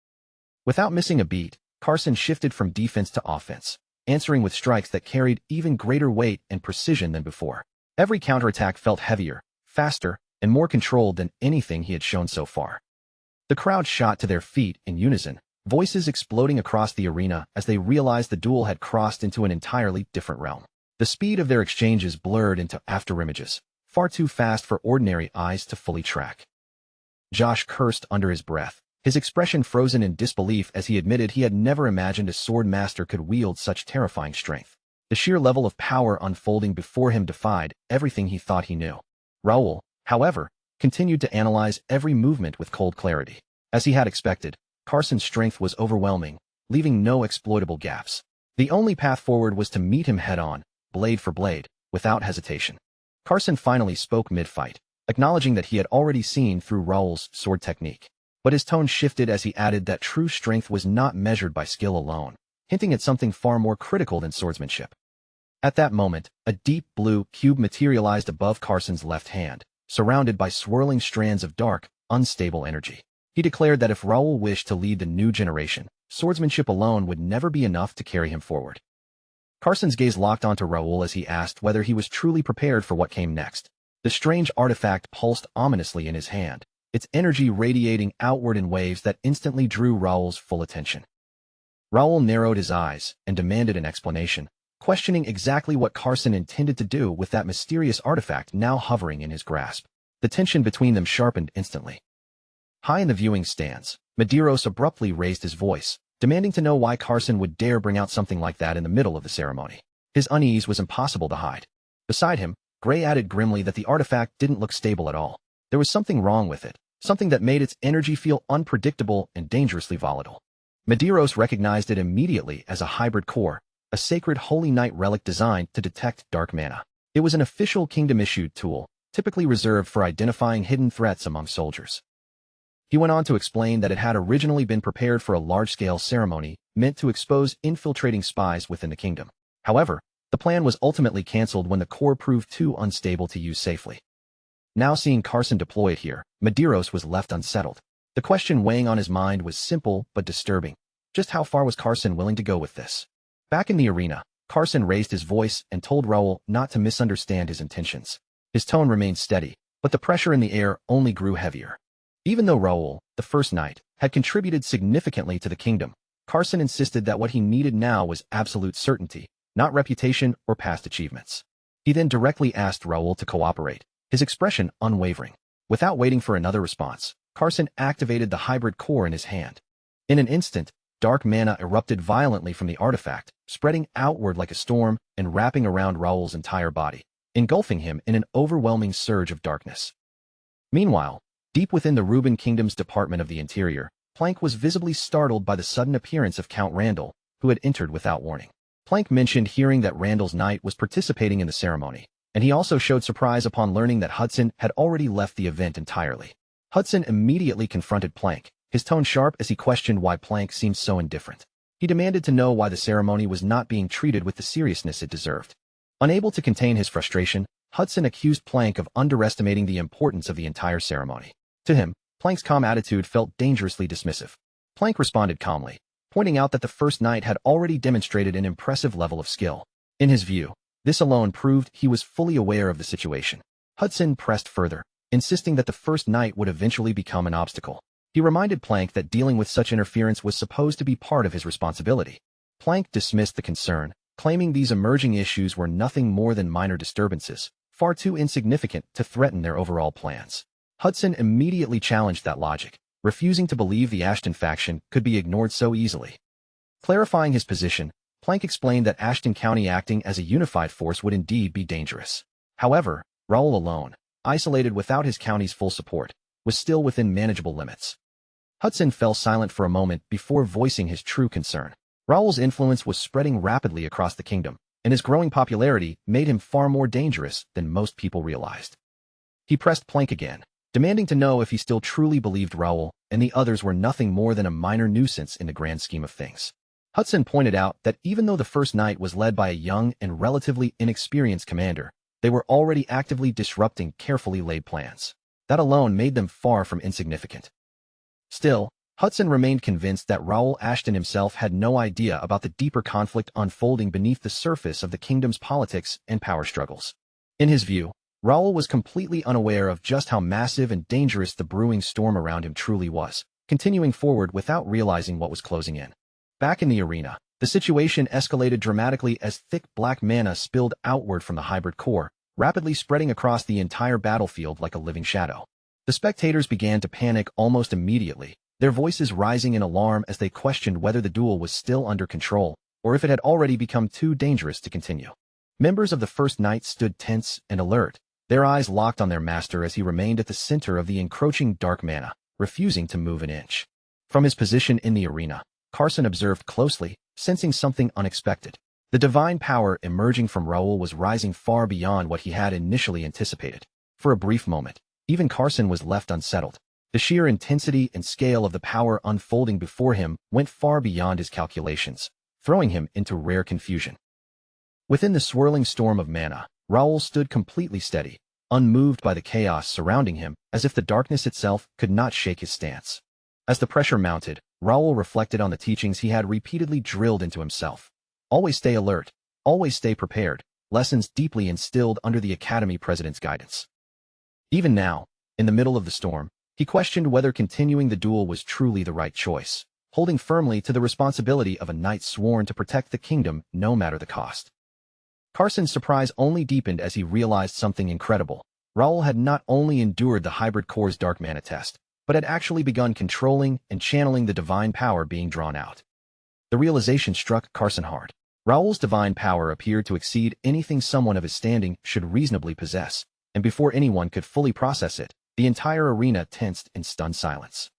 Without missing a beat, Carson shifted from defense to offense, answering with strikes that carried even greater weight and precision than before. Every counterattack felt heavier, faster, and more controlled than anything he had shown so far. The crowd shot to their feet in unison, voices exploding across the arena as they realized the duel had crossed into an entirely different realm. The speed of their exchanges blurred into afterimages, far too fast for ordinary eyes to fully track. Josh cursed under his breath, his expression frozen in disbelief as he admitted he had never imagined a sword master could wield such terrifying strength. The sheer level of power unfolding before him defied everything he thought he knew. Raoul, however, continued to analyze every movement with cold clarity. As he had expected, Carson's strength was overwhelming, leaving no exploitable gaps. The only path forward was to meet him head-on, blade for blade, without hesitation. Carson finally spoke mid-fight, acknowledging that he had already seen through Raoul's sword technique. But his tone shifted as he added that true strength was not measured by skill alone, hinting at something far more critical than swordsmanship. At that moment, a deep blue cube materialized above Carson's left hand, surrounded by swirling strands of dark, unstable energy. He declared that if Raoul wished to lead the new generation, swordsmanship alone would never be enough to carry him forward. Carson's gaze locked onto Raoul as he asked whether he was truly prepared for what came next. The strange artifact pulsed ominously in his hand, its energy radiating outward in waves that instantly drew Raoul's full attention. Raoul narrowed his eyes and demanded an explanation, questioning exactly what Carson intended to do with that mysterious artifact now hovering in his grasp. The tension between them sharpened instantly. High in the viewing stands, Medeiros abruptly raised his voice, demanding to know why Carson would dare bring out something like that in the middle of the ceremony. His unease was impossible to hide. Beside him, Gray added grimly that the artifact didn't look stable at all. There was something wrong with it, something that made its energy feel unpredictable and dangerously volatile. Medeiros recognized it immediately as a hybrid core, a sacred Holy Night relic designed to detect dark mana. It was an official kingdom-issued tool, typically reserved for identifying hidden threats among soldiers. He went on to explain that it had originally been prepared for a large-scale ceremony meant to expose infiltrating spies within the kingdom. However, the plan was ultimately cancelled when the core proved too unstable to use safely. Now seeing Carson deploy it here, Medeiros was left unsettled. The question weighing on his mind was simple but disturbing. Just how far was Carson willing to go with this? Back in the arena, Carson raised his voice and told Raoul not to misunderstand his intentions. His tone remained steady, but the pressure in the air only grew heavier. Even though Raoul, the first knight, had contributed significantly to the kingdom, Carson insisted that what he needed now was absolute certainty, not reputation or past achievements. He then directly asked Raoul to cooperate, his expression unwavering. Without waiting for another response, Carson activated the hybrid core in his hand. In an instant, dark mana erupted violently from the artifact, spreading outward like a storm and wrapping around Raoul's entire body, engulfing him in an overwhelming surge of darkness. Meanwhile, deep within the Reuben Kingdom's Department of the Interior, Plank was visibly startled by the sudden appearance of Count Randall, who had entered without warning. Plank mentioned hearing that Randall's knight was participating in the ceremony, and he also showed surprise upon learning that Hudson had already left the event entirely. Hudson immediately confronted Plank, his tone sharp as he questioned why Plank seemed so indifferent. He demanded to know why the ceremony was not being treated with the seriousness it deserved. Unable to contain his frustration, Hudson accused Plank of underestimating the importance of the entire ceremony. To him, Plank's calm attitude felt dangerously dismissive. Plank responded calmly, pointing out that the first knight had already demonstrated an impressive level of skill. In his view, this alone proved he was fully aware of the situation. Hudson pressed further, insisting that the first knight would eventually become an obstacle. He reminded Plank that dealing with such interference was supposed to be part of his responsibility. Plank dismissed the concern, claiming these emerging issues were nothing more than minor disturbances, far too insignificant to threaten their overall plans. Hudson immediately challenged that logic, refusing to believe the Ashton faction could be ignored so easily. Clarifying his position, Plank explained that Ashton County acting as a unified force would indeed be dangerous. However, Raoul alone, isolated without his county's full support, was still within manageable limits. Hudson fell silent for a moment before voicing his true concern. Raoul's influence was spreading rapidly across the kingdom, and his growing popularity made him far more dangerous than most people realized. He pressed Plank again, demanding to know if he still truly believed Raoul and the others were nothing more than a minor nuisance in the grand scheme of things. Hudson pointed out that even though the first knight was led by a young and relatively inexperienced commander, they were already actively disrupting carefully laid plans. That alone made them far from insignificant. Still, Hudson remained convinced that Raoul Ashton himself had no idea about the deeper conflict unfolding beneath the surface of the kingdom's politics and power struggles. In his view, Raoul was completely unaware of just how massive and dangerous the brewing storm around him truly was, continuing forward without realizing what was closing in. Back in the arena, the situation escalated dramatically as thick black mana spilled outward from the hybrid core, rapidly spreading across the entire battlefield like a living shadow. The spectators began to panic almost immediately, their voices rising in alarm as they questioned whether the duel was still under control, or if it had already become too dangerous to continue. Members of the First Knight stood tense and alert, their eyes locked on their master as he remained at the center of the encroaching dark mana, refusing to move an inch. From his position in the arena, Carson observed closely, sensing something unexpected. The divine power emerging from Raoul was rising far beyond what he had initially anticipated. For a brief moment, even Carson was left unsettled. The sheer intensity and scale of the power unfolding before him went far beyond his calculations, throwing him into rare confusion. Within the swirling storm of mana, Raoul stood completely steady, unmoved by the chaos surrounding him, as if the darkness itself could not shake his stance. As the pressure mounted, Raoul reflected on the teachings he had repeatedly drilled into himself. Always stay alert, always stay prepared, lessons deeply instilled under the Academy president's guidance. Even now, in the middle of the storm, he questioned whether continuing the duel was truly the right choice, holding firmly to the responsibility of a knight sworn to protect the kingdom no matter the cost. Carson's surprise only deepened as he realized something incredible. Raoul had not only endured the hybrid core's dark mana test, but had actually begun controlling and channeling the divine power being drawn out. The realization struck Carson hard. Raoul's divine power appeared to exceed anything someone of his standing should reasonably possess, and before anyone could fully process it, the entire arena tensed in stunned silence.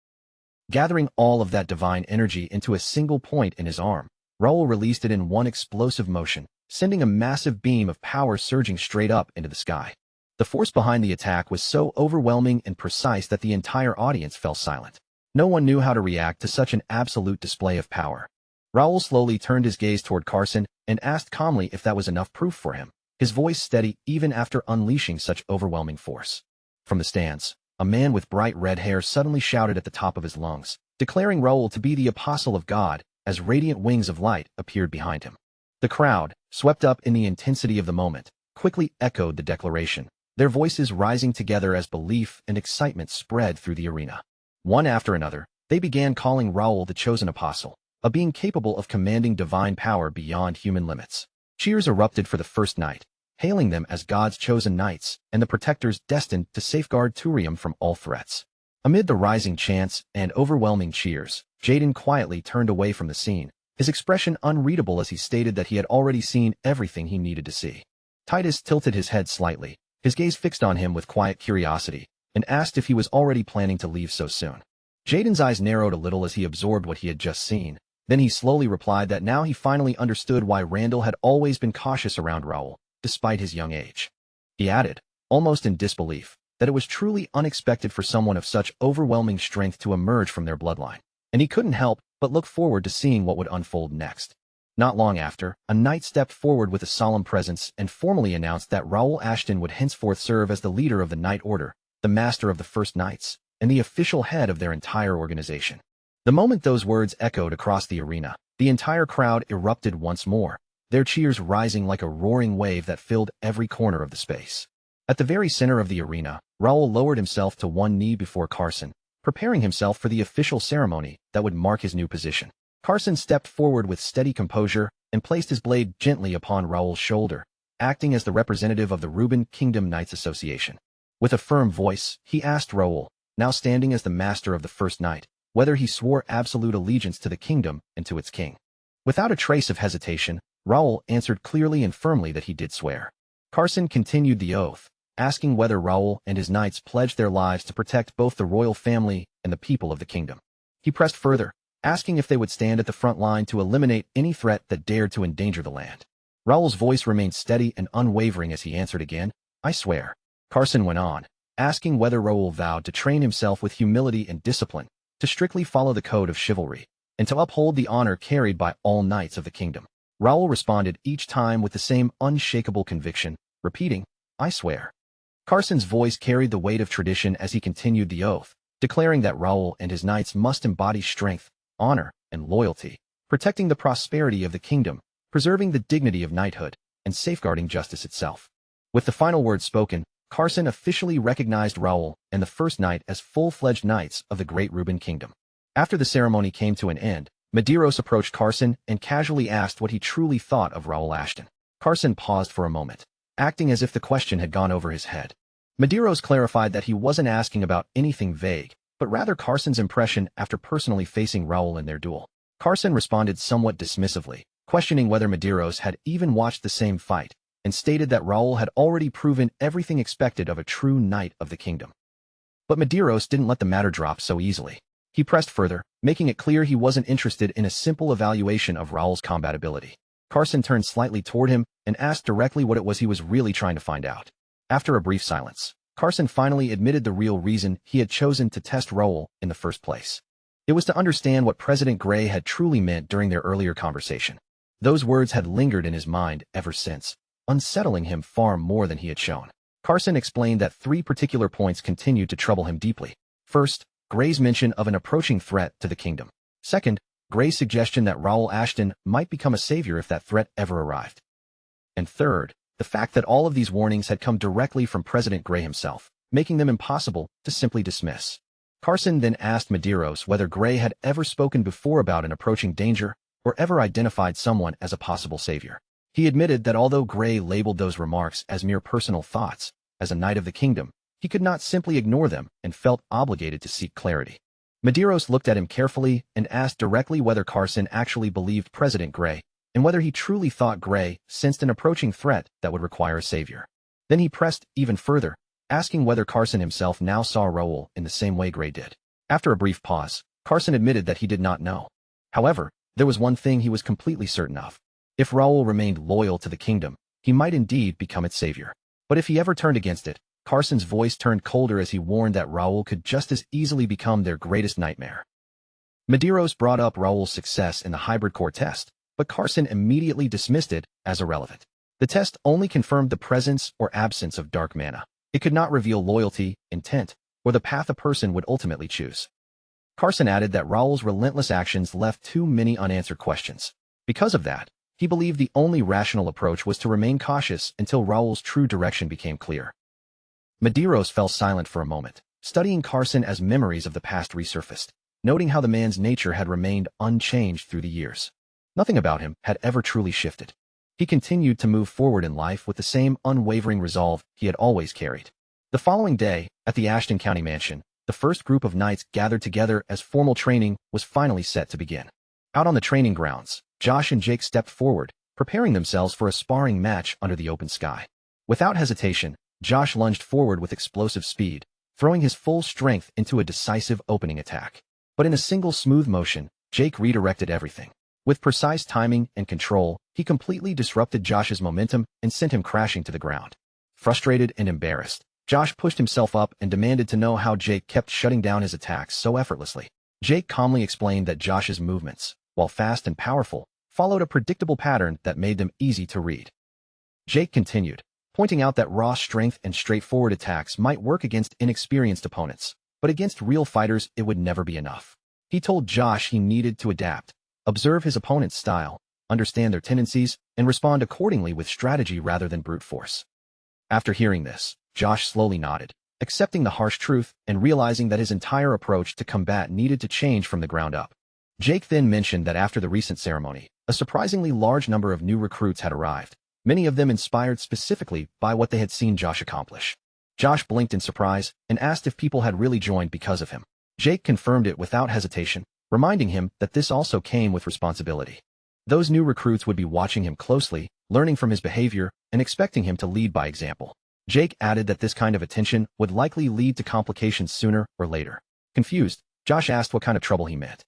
Gathering all of that divine energy into a single point in his arm, Raoul released it in one explosive motion, sending a massive beam of power surging straight up into the sky. The force behind the attack was so overwhelming and precise that the entire audience fell silent. No one knew how to react to such an absolute display of power. Raoul slowly turned his gaze toward Carson and asked calmly if that was enough proof for him, his voice steady even after unleashing such overwhelming force. From the stands, a man with bright red hair suddenly shouted at the top of his lungs, declaring Raoul to be the apostle of God, as radiant wings of light appeared behind him. The crowd, swept up in the intensity of the moment, quickly echoed the declaration, their voices rising together as belief and excitement spread through the arena. One after another, they began calling Raoul the chosen apostle, a being capable of commanding divine power beyond human limits. Cheers erupted for the First Knight, hailing them as God's chosen knights and the protectors destined to safeguard Turium from all threats. Amid the rising chants and overwhelming cheers, Jaden quietly turned away from the scene, his expression unreadable as he stated that he had already seen everything he needed to see. Titus tilted his head slightly, his gaze fixed on him with quiet curiosity, and asked if he was already planning to leave so soon. Jaden's eyes narrowed a little as he absorbed what he had just seen. Then he slowly replied that now he finally understood why Randall had always been cautious around Raoul, despite his young age. He added, almost in disbelief, that it was truly unexpected for someone of such overwhelming strength to emerge from their bloodline, and he couldn't help but look forward to seeing what would unfold next. Not long after, a knight stepped forward with a solemn presence and formally announced that Raoul Ashton would henceforth serve as the leader of the Knight Order, the master of the First Knights, and the official head of their entire organization. The moment those words echoed across the arena, the entire crowd erupted once more, their cheers rising like a roaring wave that filled every corner of the space. At the very center of the arena, Raoul lowered himself to one knee before Carson, preparing himself for the official ceremony that would mark his new position. Carson stepped forward with steady composure and placed his blade gently upon Raoul's shoulder, acting as the representative of the Reuben Kingdom Knights Association. With a firm voice, he asked Raoul, now standing as the master of the First Knight, whether he swore absolute allegiance to the kingdom and to its king. Without a trace of hesitation, Raoul answered clearly and firmly that he did swear. Carson continued the oath, asking whether Raoul and his knights pledged their lives to protect both the royal family and the people of the kingdom. He pressed further, asking if they would stand at the front line to eliminate any threat that dared to endanger the land. Raoul's voice remained steady and unwavering as he answered again, I swear. Carson went on, asking whether Raoul vowed to train himself with humility and discipline, to strictly follow the code of chivalry, and to uphold the honor carried by all knights of the kingdom. Raoul responded each time with the same unshakable conviction, repeating, I swear. Carson's voice carried the weight of tradition as he continued the oath, declaring that Raoul and his knights must embody strength, honor, and loyalty, protecting the prosperity of the kingdom, preserving the dignity of knighthood, and safeguarding justice itself. With the final words spoken, Carson officially recognized Raoul and the first knight as full-fledged knights of the Great Ruben Kingdom. After the ceremony came to an end, Medeiros approached Carson and casually asked what he truly thought of Raoul Ashton. Carson paused for a moment, acting as if the question had gone over his head. Medeiros clarified that he wasn't asking about anything vague, but rather Carson's impression after personally facing Raoul in their duel. Carson responded somewhat dismissively, questioning whether Medeiros had even watched the same fight, and stated that Raoul had already proven everything expected of a true knight of the kingdom. But Medeiros didn't let the matter drop so easily. He pressed further, making it clear he wasn't interested in a simple evaluation of Raoul's combat ability. Carson turned slightly toward him and asked directly what it was he was really trying to find out. After a brief silence, Carson finally admitted the real reason he had chosen to test Raoul in the first place. It was to understand what President Gray had truly meant during their earlier conversation. Those words had lingered in his mind ever since, unsettling him far more than he had shown. Carson explained that 3 particular points continued to trouble him deeply. First, Gray's mention of an approaching threat to the kingdom. Second, Gray's suggestion that Raoul Ashton might become a savior if that threat ever arrived. And third, the fact that all of these warnings had come directly from President Gray himself, making them impossible to simply dismiss. Carson then asked Medeiros whether Gray had ever spoken before about an approaching danger or ever identified someone as a possible savior. He admitted that although Gray labeled those remarks as mere personal thoughts, as a knight of the kingdom, he could not simply ignore them and felt obligated to seek clarity. Medeiros looked at him carefully and asked directly whether Carson actually believed President Gray, and whether he truly thought Gray sensed an approaching threat that would require a savior. Then he pressed even further, asking whether Carson himself now saw Raoul in the same way Gray did. After a brief pause, Carson admitted that he did not know. However, there was one thing he was completely certain of. If Raoul remained loyal to the kingdom, he might indeed become its savior. But if he ever turned against it, Carson's voice turned colder as he warned that Raoul could just as easily become their greatest nightmare. Medeiros brought up Raoul's success in the hybrid core test, but Carson immediately dismissed it as irrelevant. The test only confirmed the presence or absence of dark mana. It could not reveal loyalty, intent, or the path a person would ultimately choose. Carson added that Raoul's relentless actions left too many unanswered questions. Because of that, he believed the only rational approach was to remain cautious until Raoul's true direction became clear. Medeiros fell silent for a moment, studying Carson as memories of the past resurfaced, noting how the man's nature had remained unchanged through the years. Nothing about him had ever truly shifted. He continued to move forward in life with the same unwavering resolve he had always carried. The following day, at the Ashton County mansion, the first group of knights gathered together as formal training was finally set to begin. Out on the training grounds, Josh and Jake stepped forward, preparing themselves for a sparring match under the open sky. Without hesitation, Josh lunged forward with explosive speed, throwing his full strength into a decisive opening attack. But in a single smooth motion, Jake redirected everything. With precise timing and control, he completely disrupted Josh's momentum and sent him crashing to the ground. Frustrated and embarrassed, Josh pushed himself up and demanded to know how Jake kept shutting down his attacks so effortlessly. Jake calmly explained that Josh's movements, while fast and powerful, followed a predictable pattern that made them easy to read. Jake continued, pointing out that raw strength and straightforward attacks might work against inexperienced opponents, but against real fighters it would never be enough. He told Josh he needed to adapt, observe his opponent's style, understand their tendencies, and respond accordingly with strategy rather than brute force. After hearing this, Josh slowly nodded, accepting the harsh truth and realizing that his entire approach to combat needed to change from the ground up. Jake then mentioned that after the recent ceremony, a surprisingly large number of new recruits had arrived, many of them inspired specifically by what they had seen Josh accomplish. Josh blinked in surprise and asked if people had really joined because of him. Jake confirmed it without hesitation, reminding him that this also came with responsibility. Those new recruits would be watching him closely, learning from his behavior, and expecting him to lead by example. Jake added that this kind of attention would likely lead to complications sooner or later. Confused, Josh asked what kind of trouble he meant.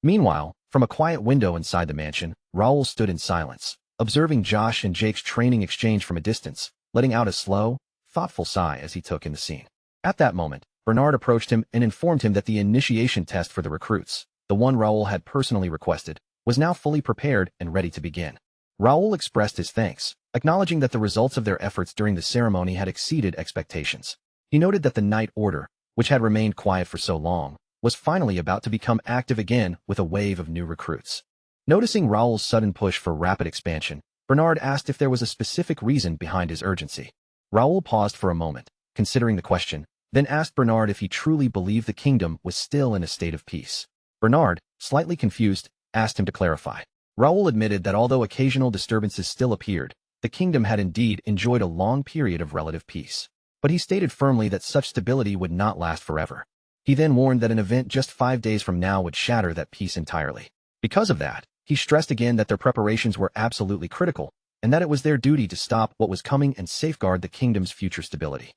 Meanwhile, from a quiet window inside the mansion, Raoul stood in silence, observing Josh and Jake's training exchange from a distance, letting out a slow, thoughtful sigh as he took in the scene. At that moment, Bernard approached him and informed him that the initiation test for the recruits, the one Raoul had personally requested, was now fully prepared and ready to begin. Raoul expressed his thanks, acknowledging that the results of their efforts during the ceremony had exceeded expectations. He noted that the Knight Order, which had remained quiet for so long, was finally about to become active again with a wave of new recruits. Noticing Raoul's sudden push for rapid expansion, Bernard asked if there was a specific reason behind his urgency. Raoul paused for a moment, considering the question, then asked Bernard if he truly believed the kingdom was still in a state of peace. Bernard, slightly confused, asked him to clarify. Raoul admitted that although occasional disturbances still appeared, the kingdom had indeed enjoyed a long period of relative peace. But he stated firmly that such stability would not last forever. He then warned that an event just 5 days from now would shatter that peace entirely. Because of that, he stressed again that their preparations were absolutely critical, and that it was their duty to stop what was coming and safeguard the kingdom's future stability.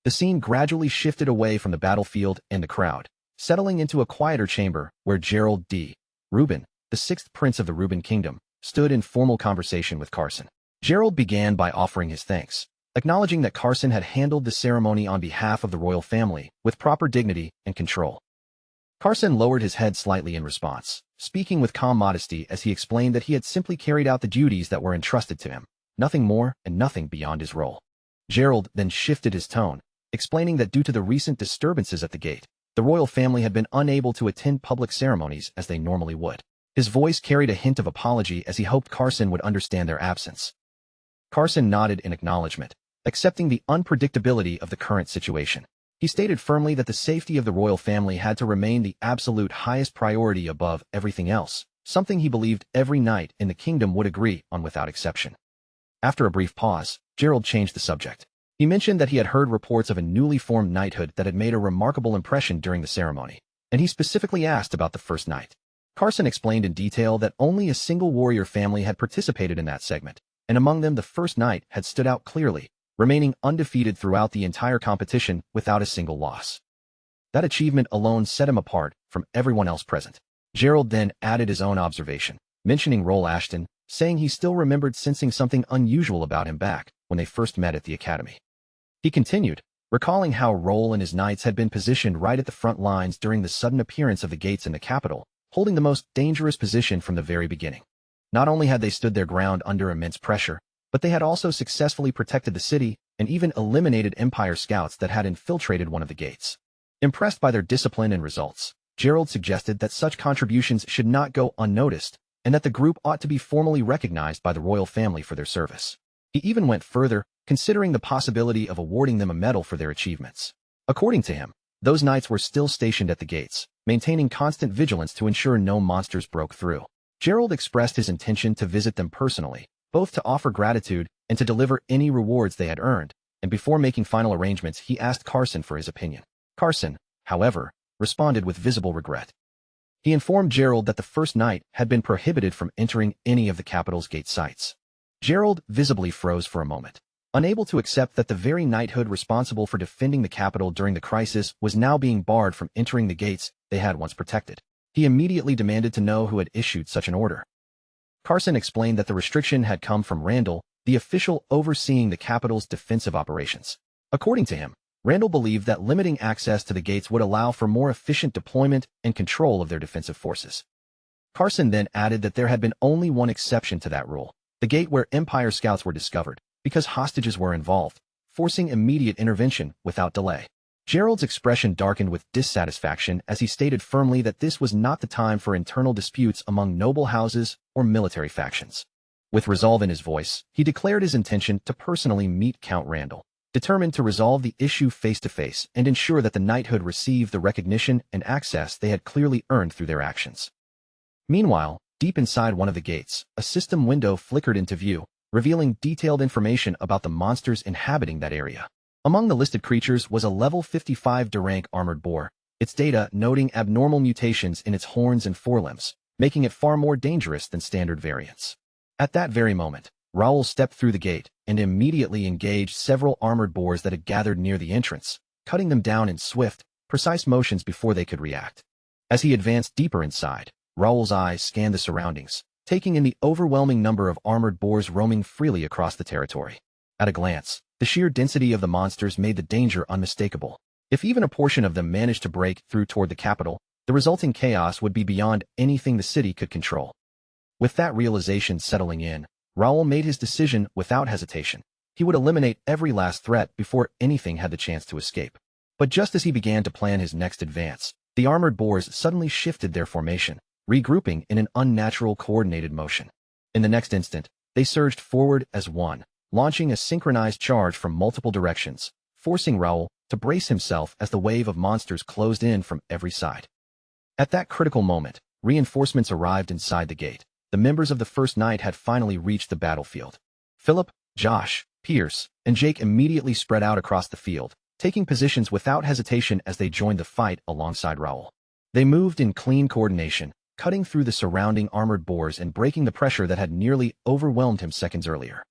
The scene gradually shifted away from the battlefield and the crowd, settling into a quieter chamber where Gerald D. Reuben, the sixth prince of the Reuben kingdom, stood in formal conversation with Carson. Gerald began by offering his thanks, acknowledging that Carson had handled the ceremony on behalf of the royal family with proper dignity and control. Carson lowered his head slightly in response, speaking with calm modesty as he explained that he had simply carried out the duties that were entrusted to him, nothing more and nothing beyond his role. Gerald then shifted his tone, explaining that due to the recent disturbances at the gate, the royal family had been unable to attend public ceremonies as they normally would. His voice carried a hint of apology as he hoped Carson would understand their absence. Carson nodded in acknowledgement, accepting the unpredictability of the current situation. He stated firmly that the safety of the royal family had to remain the absolute highest priority above everything else, something he believed every knight in the kingdom would agree on without exception. After a brief pause, Gerald changed the subject. He mentioned that he had heard reports of a newly formed knighthood that had made a remarkable impression during the ceremony, and he specifically asked about the first knight. Carson explained in detail that only a single warrior family had participated in that segment, and among them the first knight had stood out clearly, remaining undefeated throughout the entire competition without a single loss. That achievement alone set him apart from everyone else present. Gerald then added his own observation, mentioning Roll Ashton, saying he still remembered sensing something unusual about him back when they first met at the academy. He continued, recalling how Roll and his knights had been positioned right at the front lines during the sudden appearance of the gates in the capital, holding the most dangerous position from the very beginning. Not only had they stood their ground under immense pressure, but they had also successfully protected the city and even eliminated Empire scouts that had infiltrated one of the gates. Impressed by their discipline and results, Gerald suggested that such contributions should not go unnoticed and that the group ought to be formally recognized by the royal family for their service. He even went further, considering the possibility of awarding them a medal for their achievements. According to him, those knights were still stationed at the gates, maintaining constant vigilance to ensure no monsters broke through. Gerald expressed his intention to visit them personally, both to offer gratitude and to deliver any rewards they had earned, and before making final arrangements he asked Carson for his opinion. Carson, however, responded with visible regret. He informed Gerald that the first knight had been prohibited from entering any of the capital's gate sites. Gerald visibly froze for a moment, unable to accept that the very knighthood responsible for defending the capital during the crisis was now being barred from entering the gates they had once protected. He immediately demanded to know who had issued such an order. Carson explained that the restriction had come from Randall, the official overseeing the capital's defensive operations. According to him, Randall believed that limiting access to the gates would allow for more efficient deployment and control of their defensive forces. Carson then added that there had been only one exception to that rule, the gate where Empire scouts were discovered, because hostages were involved, forcing immediate intervention without delay. Gerald's expression darkened with dissatisfaction as he stated firmly that this was not the time for internal disputes among noble houses or military factions. With resolve in his voice, he declared his intention to personally meet Count Randall, determined to resolve the issue face-to-face and ensure that the knighthood received the recognition and access they had clearly earned through their actions. Meanwhile, deep inside one of the gates, a system window flickered into view, revealing detailed information about the monsters inhabiting that area. Among the listed creatures was a level 55 D-rank armored boar, its data noting abnormal mutations in its horns and forelimbs, making it far more dangerous than standard variants. At that very moment, Raoul stepped through the gate and immediately engaged several armored boars that had gathered near the entrance, cutting them down in swift, precise motions before they could react. As he advanced deeper inside, Raoul's eyes scanned the surroundings, taking in the overwhelming number of armored boars roaming freely across the territory. At a glance, the sheer density of the monsters made the danger unmistakable. If even a portion of them managed to break through toward the capital, the resulting chaos would be beyond anything the city could control. With that realization settling in, Raoul made his decision without hesitation. He would eliminate every last threat before anything had the chance to escape. But just as he began to plan his next advance, the armored boars suddenly shifted their formation, regrouping in an unnatural coordinated motion. In the next instant, they surged forward as one, launching a synchronized charge from multiple directions, forcing Raoul to brace himself as the wave of monsters closed in from every side. At that critical moment, reinforcements arrived inside the gate. The members of the First Knight had finally reached the battlefield. Philip, Josh, Pierce, and Jake immediately spread out across the field, taking positions without hesitation as they joined the fight alongside Raoul. They moved in clean coordination, cutting through the surrounding armored boars and breaking the pressure that had nearly overwhelmed him seconds earlier.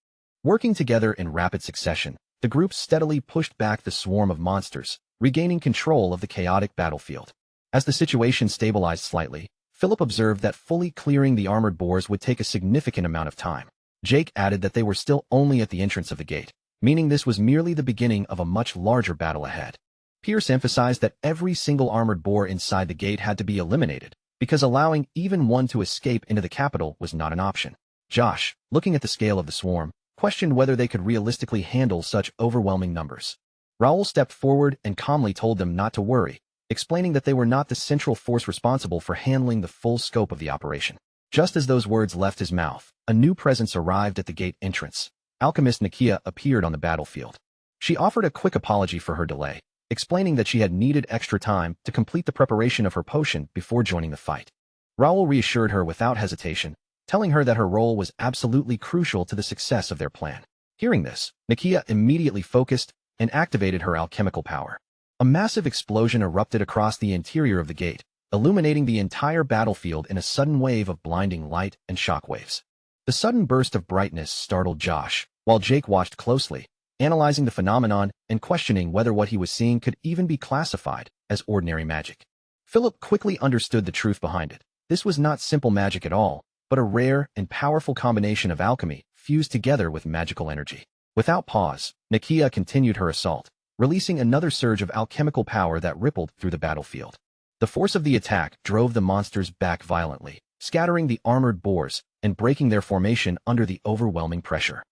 Working together in rapid succession, the group steadily pushed back the swarm of monsters, regaining control of the chaotic battlefield. As the situation stabilized slightly, Philip observed that fully clearing the armored boars would take a significant amount of time. Jake added that they were still only at the entrance of the gate, meaning this was merely the beginning of a much larger battle ahead. Pierce emphasized that every single armored boar inside the gate had to be eliminated, because allowing even one to escape into the capital was not an option. Josh, looking at the scale of the swarm, questioned whether they could realistically handle such overwhelming numbers. Raoul stepped forward and calmly told them not to worry, explaining that they were not the central force responsible for handling the full scope of the operation. Just as those words left his mouth, a new presence arrived at the gate entrance. Alchemist Nakia appeared on the battlefield. She offered a quick apology for her delay, explaining that she had needed extra time to complete the preparation of her potion before joining the fight. Raoul reassured her without hesitation, telling her that her role was absolutely crucial to the success of their plan. Hearing this, Nakia immediately focused and activated her alchemical power. A massive explosion erupted across the interior of the gate, illuminating the entire battlefield in a sudden wave of blinding light and shockwaves. The sudden burst of brightness startled Josh, while Jake watched closely, analyzing the phenomenon and questioning whether what he was seeing could even be classified as ordinary magic. Philip quickly understood the truth behind it. This was not simple magic at all, but a rare and powerful combination of alchemy fused together with magical energy. Without pause, Nakia continued her assault, releasing another surge of alchemical power that rippled through the battlefield. The force of the attack drove the monsters back violently, scattering the armored boars and breaking their formation under the overwhelming pressure.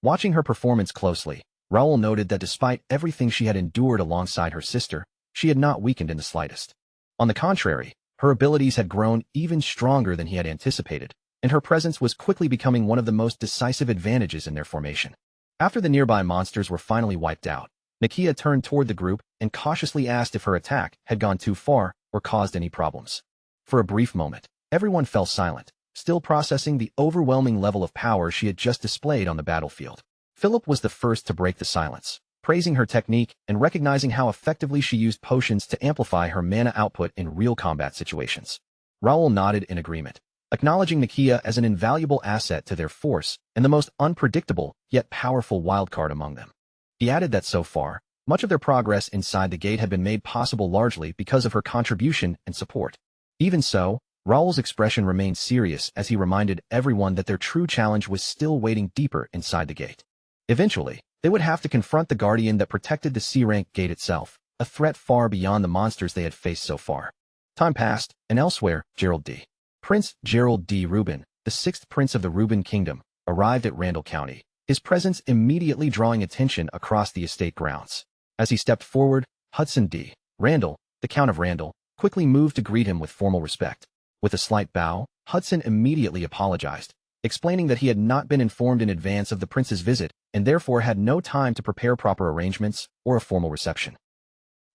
Watching her performance closely, Raoul noted that despite everything she had endured alongside her sister, she had not weakened in the slightest. On the contrary, her abilities had grown even stronger than he had anticipated, and her presence was quickly becoming one of the most decisive advantages in their formation. After the nearby monsters were finally wiped out, Nakia turned toward the group and cautiously asked if her attack had gone too far or caused any problems. For a brief moment, everyone fell silent, still processing the overwhelming level of power she had just displayed on the battlefield. Philip was the first to break the silence, praising her technique and recognizing how effectively she used potions to amplify her mana output in real combat situations. Raoul nodded in agreement, acknowledging Nakia as an invaluable asset to their force and the most unpredictable yet powerful wildcard among them. He added that so far, much of their progress inside the gate had been made possible largely because of her contribution and support. Even so, Raoul's expression remained serious as he reminded everyone that their true challenge was still waiting deeper inside the gate. Eventually, they would have to confront the guardian that protected the C-rank gate itself, a threat far beyond the monsters they had faced so far. Time passed, and elsewhere, Prince Gerald D. Rubin, the sixth prince of the Rubin Kingdom, arrived at Randall County, his presence immediately drawing attention across the estate grounds. As he stepped forward, Hudson D. Randall, the Count of Randall, quickly moved to greet him with formal respect. With a slight bow, Hudson immediately apologized, explaining that he had not been informed in advance of the prince's visit and therefore had no time to prepare proper arrangements or a formal reception.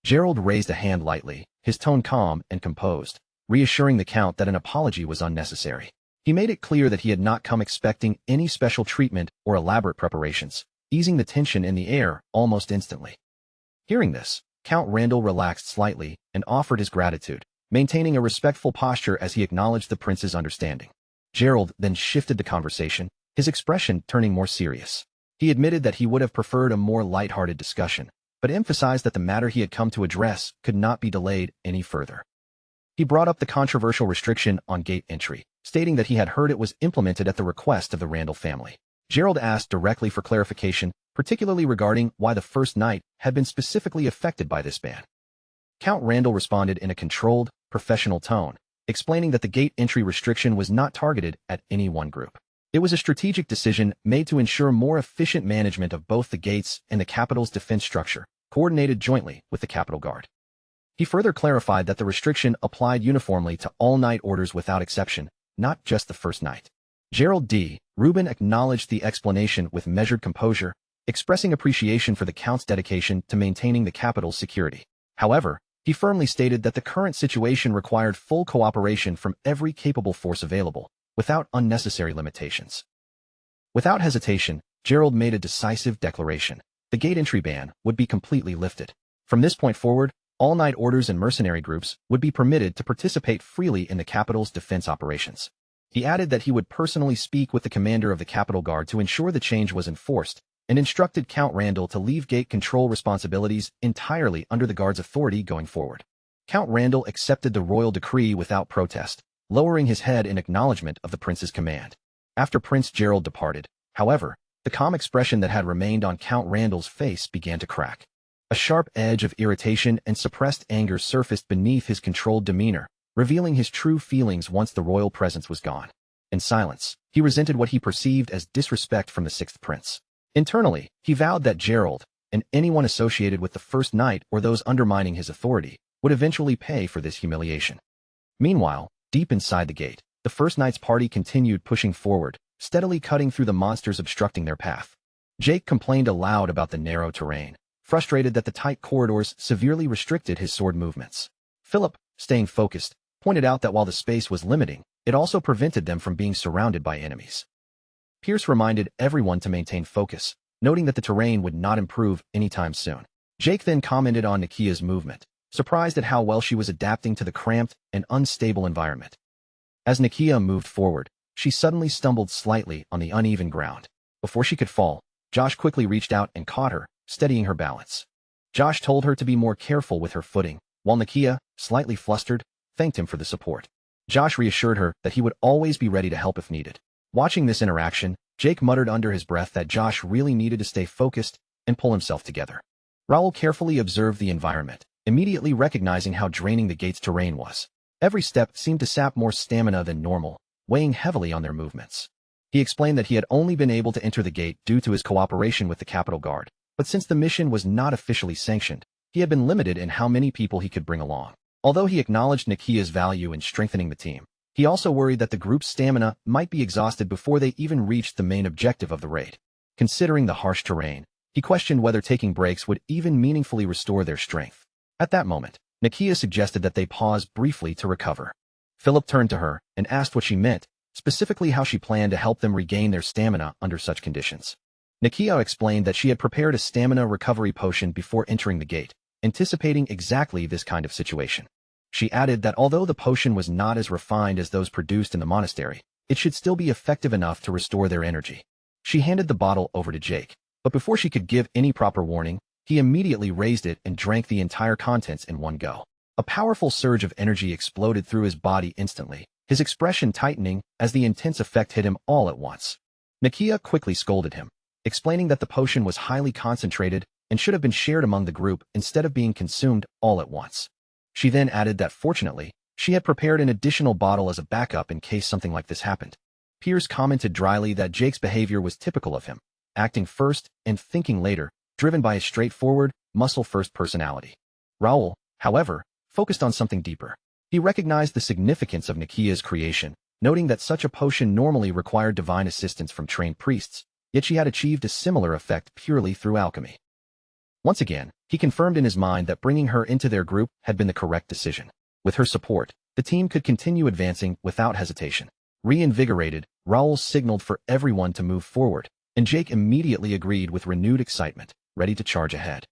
Gerald raised a hand lightly, his tone calm and composed, reassuring the Count that an apology was unnecessary. He made it clear that he had not come expecting any special treatment or elaborate preparations, easing the tension in the air almost instantly. Hearing this, Count Randall relaxed slightly and offered his gratitude, maintaining a respectful posture as he acknowledged the prince's understanding. Gerald then shifted the conversation, his expression turning more serious. He admitted that he would have preferred a more lighthearted discussion, but emphasized that the matter he had come to address could not be delayed any further. He brought up the controversial restriction on gate entry, stating that he had heard it was implemented at the request of the Randall family. Gerald asked directly for clarification, particularly regarding why the First Knight had been specifically affected by this ban. Count Randall responded in a controlled, professional tone, explaining that the gate entry restriction was not targeted at any one group. It was a strategic decision made to ensure more efficient management of both the gates and the capital's defense structure, coordinated jointly with the Capitol Guard. He further clarified that the restriction applied uniformly to all night orders without exception, not just the first night. Gerald D. Rubin acknowledged the explanation with measured composure, expressing appreciation for the Count's dedication to maintaining the Capitol's security. However, he firmly stated that the current situation required full cooperation from every capable force available, without unnecessary limitations. Without hesitation, Gerald made a decisive declaration. The gate entry ban would be completely lifted. From this point forward, all-night orders and mercenary groups would be permitted to participate freely in the Capitol's defense operations. He added that he would personally speak with the commander of the Capitol Guard to ensure the change was enforced, and instructed Count Randall to leave gate control responsibilities entirely under the Guard's authority going forward. Count Randall accepted the royal decree without protest, lowering his head in acknowledgement of the prince's command. After Prince Gerald departed, however, the calm expression that had remained on Count Randall's face began to crack. A sharp edge of irritation and suppressed anger surfaced beneath his controlled demeanor, revealing his true feelings once the royal presence was gone. In silence, he resented what he perceived as disrespect from the sixth prince. Internally, he vowed that Gerald, and anyone associated with the first knight or those undermining his authority, would eventually pay for this humiliation. Meanwhile, deep inside the gate, the first knight's party continued pushing forward, steadily cutting through the monsters obstructing their path. Jake complained aloud about the narrow terrain, frustrated that the tight corridors severely restricted his sword movements. Philip, staying focused, pointed out that while the space was limiting, it also prevented them from being surrounded by enemies. Pierce reminded everyone to maintain focus, noting that the terrain would not improve anytime soon. Jake then commented on Nakia's movement, surprised at how well she was adapting to the cramped and unstable environment. As Nakia moved forward, she suddenly stumbled slightly on the uneven ground. Before she could fall, Josh quickly reached out and caught her, steadying her balance. Josh told her to be more careful with her footing, while Nakia, slightly flustered, thanked him for the support. Josh reassured her that he would always be ready to help if needed. Watching this interaction, Jake muttered under his breath that Josh really needed to stay focused and pull himself together. Raoul carefully observed the environment, immediately recognizing how draining the gate's terrain was. Every step seemed to sap more stamina than normal, weighing heavily on their movements. He explained that he had only been able to enter the gate due to his cooperation with the Capitol Guard, but since the mission was not officially sanctioned, he had been limited in how many people he could bring along. Although he acknowledged Nakia's value in strengthening the team, he also worried that the group's stamina might be exhausted before they even reached the main objective of the raid. Considering the harsh terrain, he questioned whether taking breaks would even meaningfully restore their strength. At that moment, Nakia suggested that they pause briefly to recover. Philip turned to her and asked what she meant, specifically how she planned to help them regain their stamina under such conditions. Nakia explained that she had prepared a stamina recovery potion before entering the gate, anticipating exactly this kind of situation. She added that although the potion was not as refined as those produced in the monastery, it should still be effective enough to restore their energy. She handed the bottle over to Jake, but before she could give any proper warning, he immediately raised it and drank the entire contents in one go. A powerful surge of energy exploded through his body instantly, his expression tightening as the intense effect hit him all at once. Nakia quickly scolded him, explaining that the potion was highly concentrated and should have been shared among the group instead of being consumed all at once. She then added that fortunately, she had prepared an additional bottle as a backup in case something like this happened. Pierce commented dryly that Jake's behavior was typical of him, acting first and thinking later, driven by a straightforward, muscle-first personality. Raoul, however, focused on something deeper. He recognized the significance of Nakia's creation, noting that such a potion normally required divine assistance from trained priests, yet she had achieved a similar effect purely through alchemy. Once again, he confirmed in his mind that bringing her into their group had been the correct decision. With her support, the team could continue advancing without hesitation. Reinvigorated, Raoul signaled for everyone to move forward, and Jake immediately agreed with renewed excitement, ready to charge ahead.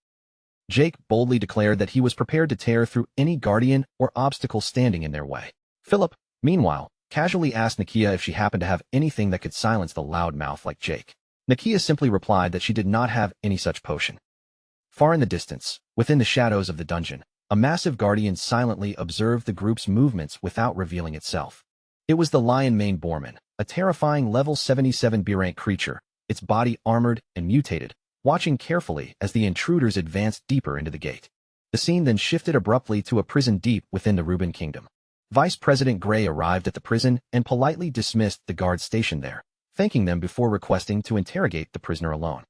Jake boldly declared that he was prepared to tear through any guardian or obstacle standing in their way. Philip, meanwhile, casually asked Nakia if she happened to have anything that could silence the loud mouth like Jake. Nakia simply replied that she did not have any such potion. Far in the distance, within the shadows of the dungeon, a massive guardian silently observed the group's movements without revealing itself. It was the lion-maned Boorman, a terrifying level 77 B-rank creature, its body armored and mutated, watching carefully as the intruders advanced deeper into the gate. The scene then shifted abruptly to a prison deep within the Rubin Kingdom. Vice President Gray arrived at the prison and politely dismissed the guards stationed there, thanking them before requesting to interrogate the prisoner alone.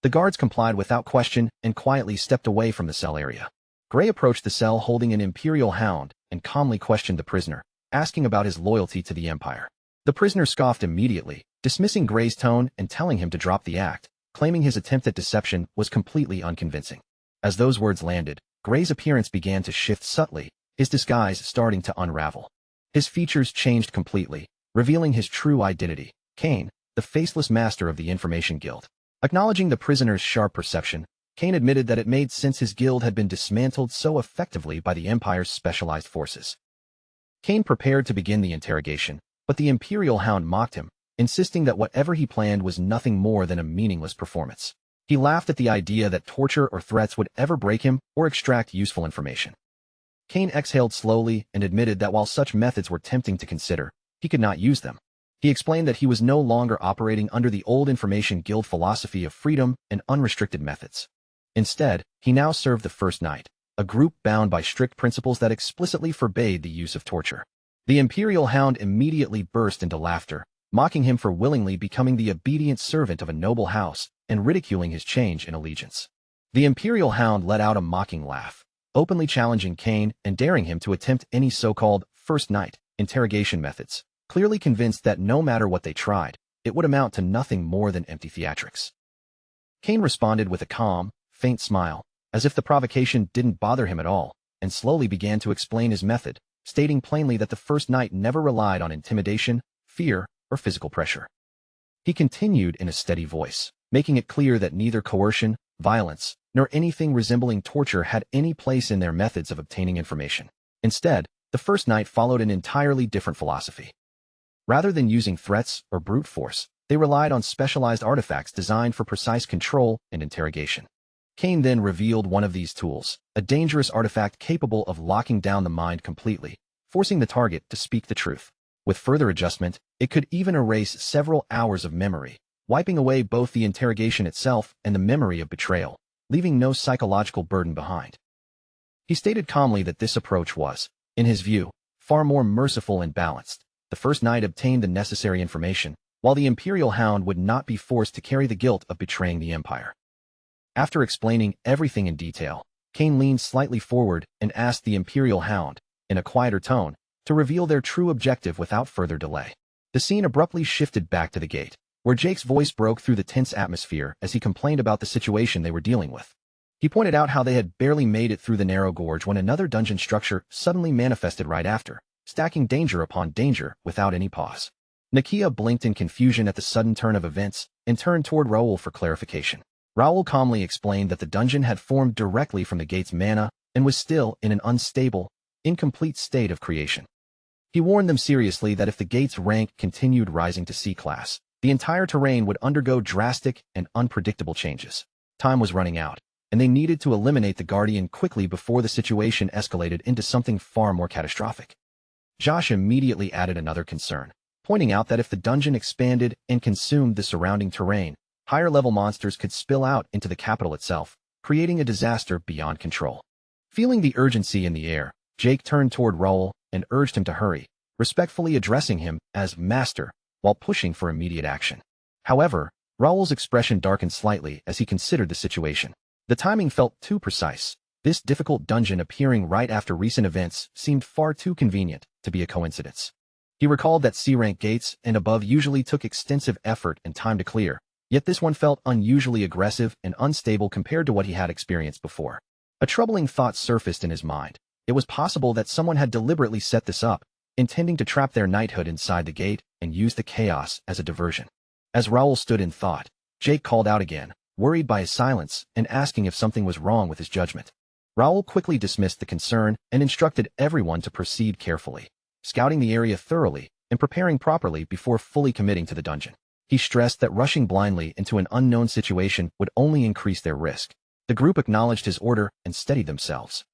The guards complied without question and quietly stepped away from the cell area. Gray approached the cell holding an imperial hound and calmly questioned the prisoner, asking about his loyalty to the Empire. The prisoner scoffed immediately, dismissing Gray's tone and telling him to drop the act, claiming his attempt at deception was completely unconvincing. As those words landed, Gray's appearance began to shift subtly, his disguise starting to unravel. His features changed completely, revealing his true identity, Kane, the faceless master of the Information Guild. Acknowledging the prisoner's sharp perception, Kane admitted that it made sense his guild had been dismantled so effectively by the Empire's specialized forces. Kane prepared to begin the interrogation, but the Imperial Hound mocked him, insisting that whatever he planned was nothing more than a meaningless performance. He laughed at the idea that torture or threats would ever break him or extract useful information. Kane exhaled slowly and admitted that while such methods were tempting to consider, he could not use them. He explained that he was no longer operating under the old Information Guild philosophy of freedom and unrestricted methods. Instead, he now served the First Knight, a group bound by strict principles that explicitly forbade the use of torture. The Imperial Hound immediately burst into laughter, mocking him for willingly becoming the obedient servant of a noble house and ridiculing his change in allegiance. The Imperial Hound let out a mocking laugh, openly challenging Kane and daring him to attempt any so-called First Knight interrogation methods, clearly convinced that no matter what they tried, it would amount to nothing more than empty theatrics. Kane responded with a calm, faint smile, as if the provocation didn't bother him at all, and slowly began to explain his method, stating plainly that the First Knight never relied on intimidation, fear, or physical pressure. He continued in a steady voice, making it clear that neither coercion, violence, nor anything resembling torture had any place in their methods of obtaining information. Instead, the First Knight followed an entirely different philosophy. Rather than using threats or brute force, they relied on specialized artifacts designed for precise control and interrogation. Kane then revealed one of these tools, a dangerous artifact capable of locking down the mind completely, forcing the target to speak the truth. With further adjustment, it could even erase several hours of memory, wiping away both the interrogation itself and the memory of betrayal, leaving no psychological burden behind. He stated calmly that this approach was, in his view, far more merciful and balanced. The First Knight obtained the necessary information, while the Imperial Hound would not be forced to carry the guilt of betraying the Empire. After explaining everything in detail, Kane leaned slightly forward and asked the Imperial Hound, in a quieter tone, to reveal their true objective without further delay. The scene abruptly shifted back to the gate, where Jake's voice broke through the tense atmosphere as he complained about the situation they were dealing with. He pointed out how they had barely made it through the narrow gorge when another dungeon structure suddenly manifested right after, stacking danger upon danger without any pause. Nakia blinked in confusion at the sudden turn of events and turned toward Raoul for clarification. Raoul calmly explained that the dungeon had formed directly from the gate's mana and was still in an unstable, incomplete state of creation. He warned them seriously that if the gate's rank continued rising to C-class, the entire terrain would undergo drastic and unpredictable changes. Time was running out, and they needed to eliminate the Guardian quickly before the situation escalated into something far more catastrophic. Josh immediately added another concern, pointing out that if the dungeon expanded and consumed the surrounding terrain, higher-level monsters could spill out into the capital itself, creating a disaster beyond control. Feeling the urgency in the air, Jake turned toward Raoul and urged him to hurry, respectfully addressing him as Master while pushing for immediate action. However, Raoul's expression darkened slightly as he considered the situation. The timing felt too precise. This difficult dungeon appearing right after recent events seemed far too convenient to be a coincidence. He recalled that C-rank gates and above usually took extensive effort and time to clear, yet this one felt unusually aggressive and unstable compared to what he had experienced before. A troubling thought surfaced in his mind. It was possible that someone had deliberately set this up, intending to trap their knighthood inside the gate and use the chaos as a diversion. As Raoul stood in thought, Jake called out again, worried by his silence and asking if something was wrong with his judgment. Raoul quickly dismissed the concern and instructed everyone to proceed carefully, scouting the area thoroughly and preparing properly before fully committing to the dungeon. He stressed that rushing blindly into an unknown situation would only increase their risk. The group acknowledged his order and steadied themselves.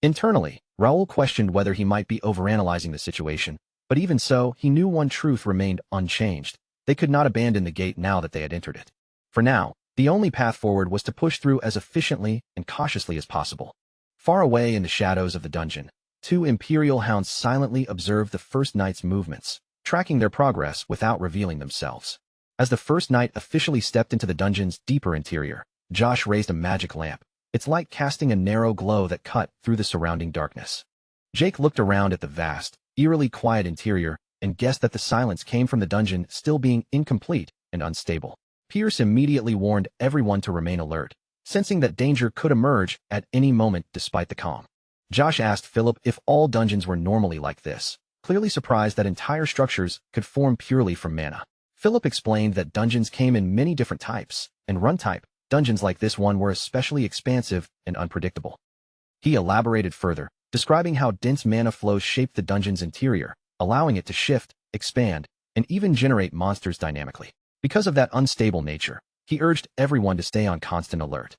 Internally, Raoul questioned whether he might be overanalyzing the situation, but even so, he knew one truth remained unchanged. They could not abandon the gate now that they had entered it. For now, the only path forward was to push through as efficiently and cautiously as possible. Far away in the shadows of the dungeon, two Imperial hounds silently observed the First Knight's movements, tracking their progress without revealing themselves. As the first knight officially stepped into the dungeon's deeper interior, Josh raised a magic lamp, its light casting a narrow glow that cut through the surrounding darkness. Jake looked around at the vast, eerily quiet interior and guessed that the silence came from the dungeon still being incomplete and unstable. Pierce immediately warned everyone to remain alert, sensing that danger could emerge at any moment despite the calm. Josh asked Philip if all dungeons were normally like this, clearly surprised that entire structures could form purely from mana. Philip explained that dungeons came in many different types, and run-type dungeons like this one were especially expansive and unpredictable. He elaborated further, describing how dense mana flows shaped the dungeon's interior, allowing it to shift, expand, and even generate monsters dynamically. Because of that unstable nature, he urged everyone to stay on constant alert.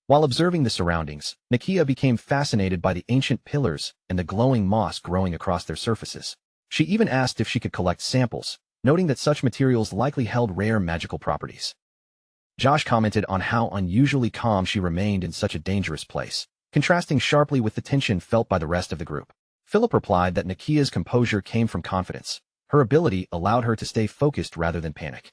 While observing the surroundings, Nakia became fascinated by the ancient pillars and the glowing moss growing across their surfaces. She even asked if she could collect samples, noting that such materials likely held rare magical properties. Josh commented on how unusually calm she remained in such a dangerous place, contrasting sharply with the tension felt by the rest of the group. Philip replied that Nakia's composure came from confidence. Her ability allowed her to stay focused rather than panic.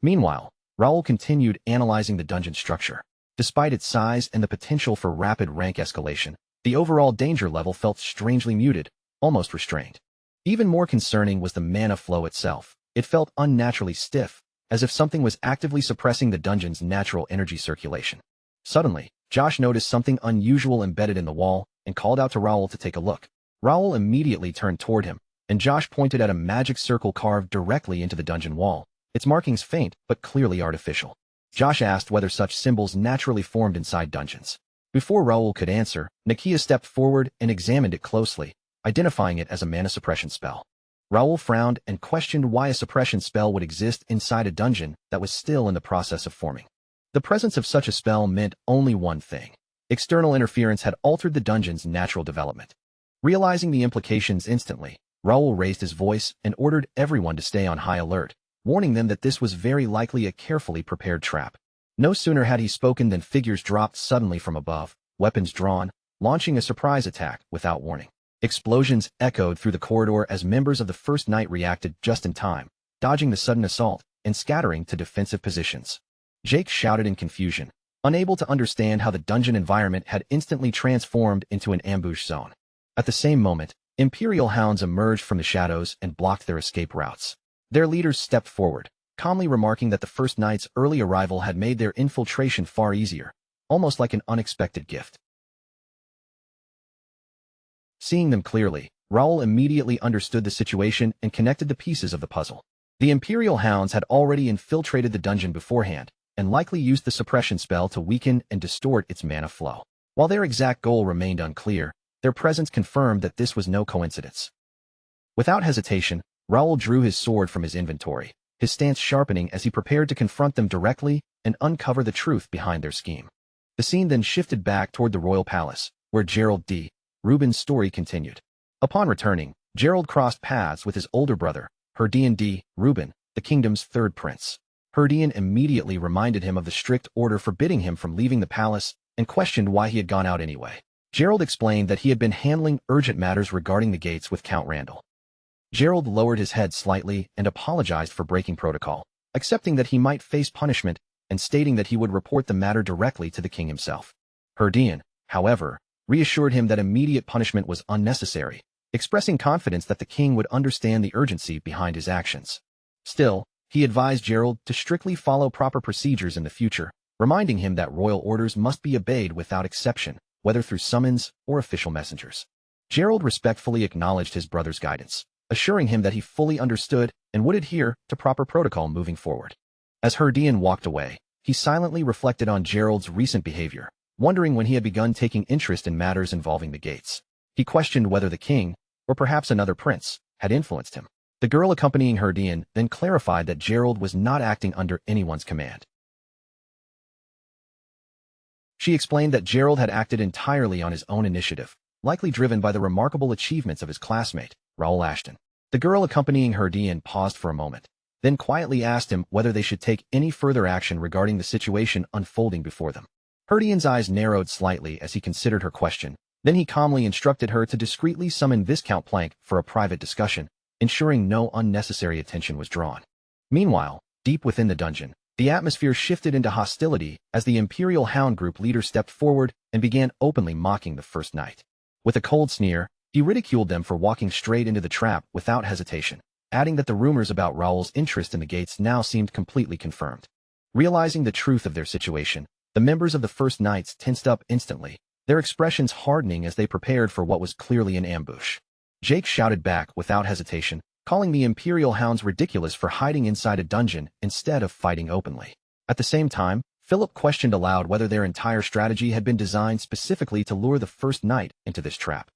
Meanwhile, Raoul continued analyzing the dungeon structure. Despite its size and the potential for rapid rank escalation, the overall danger level felt strangely muted, almost restrained. Even more concerning was the mana flow itself. It felt unnaturally stiff, as if something was actively suppressing the dungeon's natural energy circulation. Suddenly, Josh noticed something unusual embedded in the wall and called out to Raoul to take a look. Raoul immediately turned toward him, and Josh pointed at a magic circle carved directly into the dungeon wall, its markings faint but clearly artificial. Josh asked whether such symbols naturally formed inside dungeons. Before Raoul could answer, Nakia stepped forward and examined it closely, identifying it as a mana suppression spell. Raoul frowned and questioned why a suppression spell would exist inside a dungeon that was still in the process of forming. The presence of such a spell meant only one thing. External interference had altered the dungeon's natural development. Realizing the implications instantly, Raoul raised his voice and ordered everyone to stay on high alert, warning them that this was very likely a carefully prepared trap. No sooner had he spoken than figures dropped suddenly from above, weapons drawn, launching a surprise attack without warning. Explosions echoed through the corridor as members of the First Knight reacted just in time, dodging the sudden assault and scattering to defensive positions. Jake shouted in confusion, unable to understand how the dungeon environment had instantly transformed into an ambush zone. At the same moment, Imperial hounds emerged from the shadows and blocked their escape routes. Their leaders stepped forward, calmly remarking that the First Knight's early arrival had made their infiltration far easier, almost like an unexpected gift. Seeing them clearly, Raoul immediately understood the situation and connected the pieces of the puzzle. The Imperial hounds had already infiltrated the dungeon beforehand, and likely used the suppression spell to weaken and distort its mana flow. While their exact goal remained unclear, their presence confirmed that this was no coincidence. Without hesitation, Raoul drew his sword from his inventory, his stance sharpening as he prepared to confront them directly and uncover the truth behind their scheme. The scene then shifted back toward the royal palace, where Gerald D. Reuben's story continued. Upon returning, Gerald crossed paths with his older brother, Herdian D. Reuben, the kingdom's third prince. Herdian immediately reminded him of the strict order forbidding him from leaving the palace and questioned why he had gone out anyway. Gerald explained that he had been handling urgent matters regarding the gates with Count Randall. Gerald lowered his head slightly and apologized for breaking protocol, accepting that he might face punishment and stating that he would report the matter directly to the king himself. Herdian, however, reassured him that immediate punishment was unnecessary, expressing confidence that the king would understand the urgency behind his actions. Still, he advised Gerald to strictly follow proper procedures in the future, reminding him that royal orders must be obeyed without exception, whether through summons or official messengers. Gerald respectfully acknowledged his brother's guidance, assuring him that he fully understood and would adhere to proper protocol moving forward. As Herdian walked away, he silently reflected on Gerald's recent behavior, wondering when he had begun taking interest in matters involving the gates. He questioned whether the king, or perhaps another prince, had influenced him. The girl accompanying Herdian then clarified that Gerald was not acting under anyone's command. She explained that Gerald had acted entirely on his own initiative, likely driven by the remarkable achievements of his classmate, Raoul Ashton. The girl accompanying Herdian paused for a moment, then quietly asked him whether they should take any further action regarding the situation unfolding before them. Herdian's eyes narrowed slightly as he considered her question, then he calmly instructed her to discreetly summon Viscount Plank for a private discussion, ensuring no unnecessary attention was drawn. Meanwhile, Deep within the dungeon, the atmosphere shifted into hostility as the Imperial Hound Group leader stepped forward and began openly mocking the first knight. With a cold sneer, he ridiculed them for walking straight into the trap without hesitation, adding that the rumors about Raoul's interest in the gates now seemed completely confirmed. Realizing the truth of their situation, the members of the First Knights tensed up instantly, their expressions hardening as they prepared for what was clearly an ambush. Jake shouted back without hesitation, calling the Imperial Hounds ridiculous for hiding inside a dungeon instead of fighting openly. At the same time, Philip questioned aloud whether their entire strategy had been designed specifically to lure the First Knight into this trap.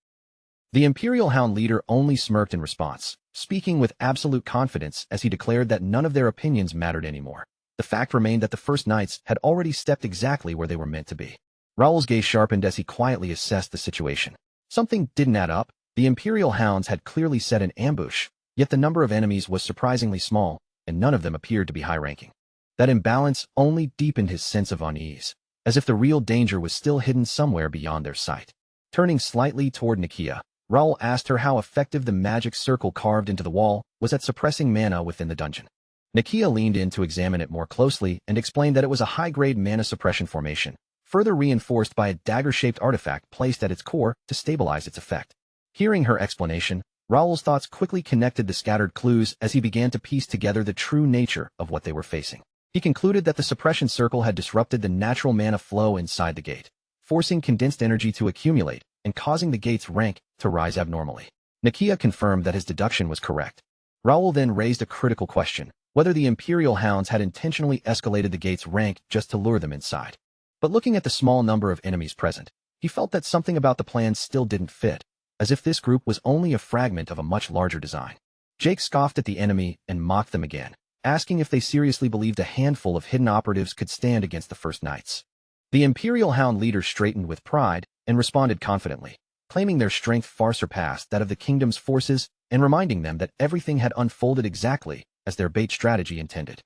The Imperial Hound leader only smirked in response, speaking with absolute confidence as he declared that none of their opinions mattered anymore. The fact remained that the First Knights had already stepped exactly where they were meant to be. Raoul's gaze sharpened as he quietly assessed the situation. Something didn't add up. The Imperial Hounds had clearly set an ambush, yet the number of enemies was surprisingly small, and none of them appeared to be high-ranking. That imbalance only deepened his sense of unease, as if the real danger was still hidden somewhere beyond their sight. Turning slightly toward Nakia, Raoul asked her how effective the magic circle carved into the wall was at suppressing mana within the dungeon. Nakia leaned in to examine it more closely and explained that it was a high-grade mana suppression formation, further reinforced by a dagger-shaped artifact placed at its core to stabilize its effect. Hearing her explanation, Raoul's thoughts quickly connected the scattered clues as he began to piece together the true nature of what they were facing. He concluded that the suppression circle had disrupted the natural mana flow inside the gate, forcing condensed energy to accumulate and causing the gate's rank to rise abnormally. Nakia confirmed that his deduction was correct. Raoul then raised a critical question, whether the Imperial Hounds had intentionally escalated the gate's rank just to lure them inside. But looking at the small number of enemies present, he felt that something about the plan still didn't fit, as if this group was only a fragment of a much larger design. Jake scoffed at the enemy and mocked them again, asking if they seriously believed a handful of hidden operatives could stand against the First Knights. The Imperial Hound leader straightened with pride and responded confidently, claiming their strength far surpassed that of the kingdom's forces and reminding them that everything had unfolded exactly as their bait strategy intended.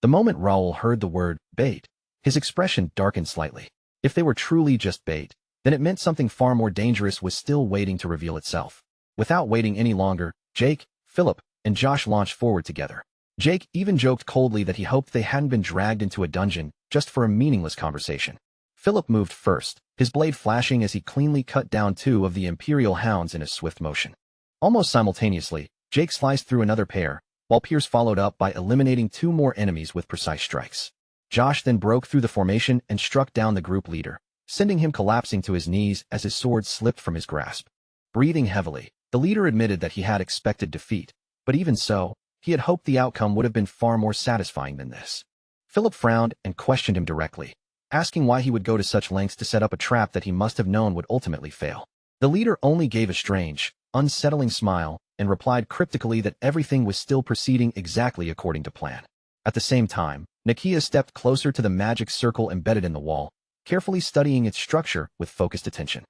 The moment Raoul heard the word bait, his expression darkened slightly. If they were truly just bait, then it meant something far more dangerous was still waiting to reveal itself. Without waiting any longer, Jake, Philip, and Josh launched forward together. Jake even joked coldly that he hoped they hadn't been dragged into a dungeon just for a meaningless conversation. Philip moved first, his blade flashing as he cleanly cut down two of the Imperial Hounds in a swift motion. Almost simultaneously, Jake sliced through another pair, while Pierce followed up by eliminating two more enemies with precise strikes. Josh then broke through the formation and struck down the group leader, sending him collapsing to his knees as his sword slipped from his grasp. Breathing heavily, the leader admitted that he had expected defeat, but even so, he had hoped the outcome would have been far more satisfying than this. Philip frowned and questioned him directly, asking why he would go to such lengths to set up a trap that he must have known would ultimately fail. The leader only gave a strange, unsettling smile and replied cryptically that everything was still proceeding exactly according to plan. At the same time, Nakia stepped closer to the magic circle embedded in the wall, carefully studying its structure with focused attention.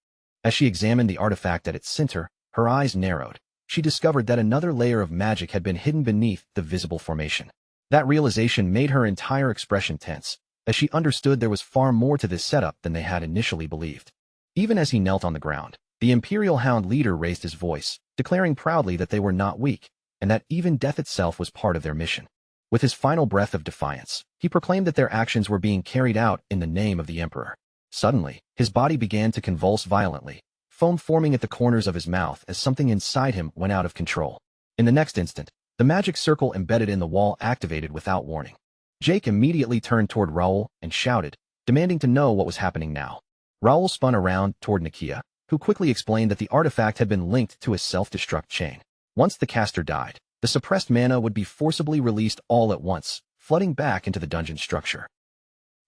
As she examined the artifact at its center, her eyes narrowed. She discovered that another layer of magic had been hidden beneath the visible formation. That realization made her entire expression tense, as she understood there was far more to this setup than they had initially believed. Even as he knelt on the ground, the Imperial Hound leader raised his voice, declaring proudly that they were not weak, and that even death itself was part of their mission. With his final breath of defiance, he proclaimed that their actions were being carried out in the name of the Emperor. Suddenly, his body began to convulse violently, foam forming at the corners of his mouth as something inside him went out of control. In the next instant, the magic circle embedded in the wall activated without warning. Jake immediately turned toward Raoul and shouted, demanding to know what was happening now. Raoul spun around toward Nakia, who quickly explained that the artifact had been linked to a self-destruct chain. Once the caster died, the suppressed mana would be forcibly released all at once, flooding back into the dungeon structure.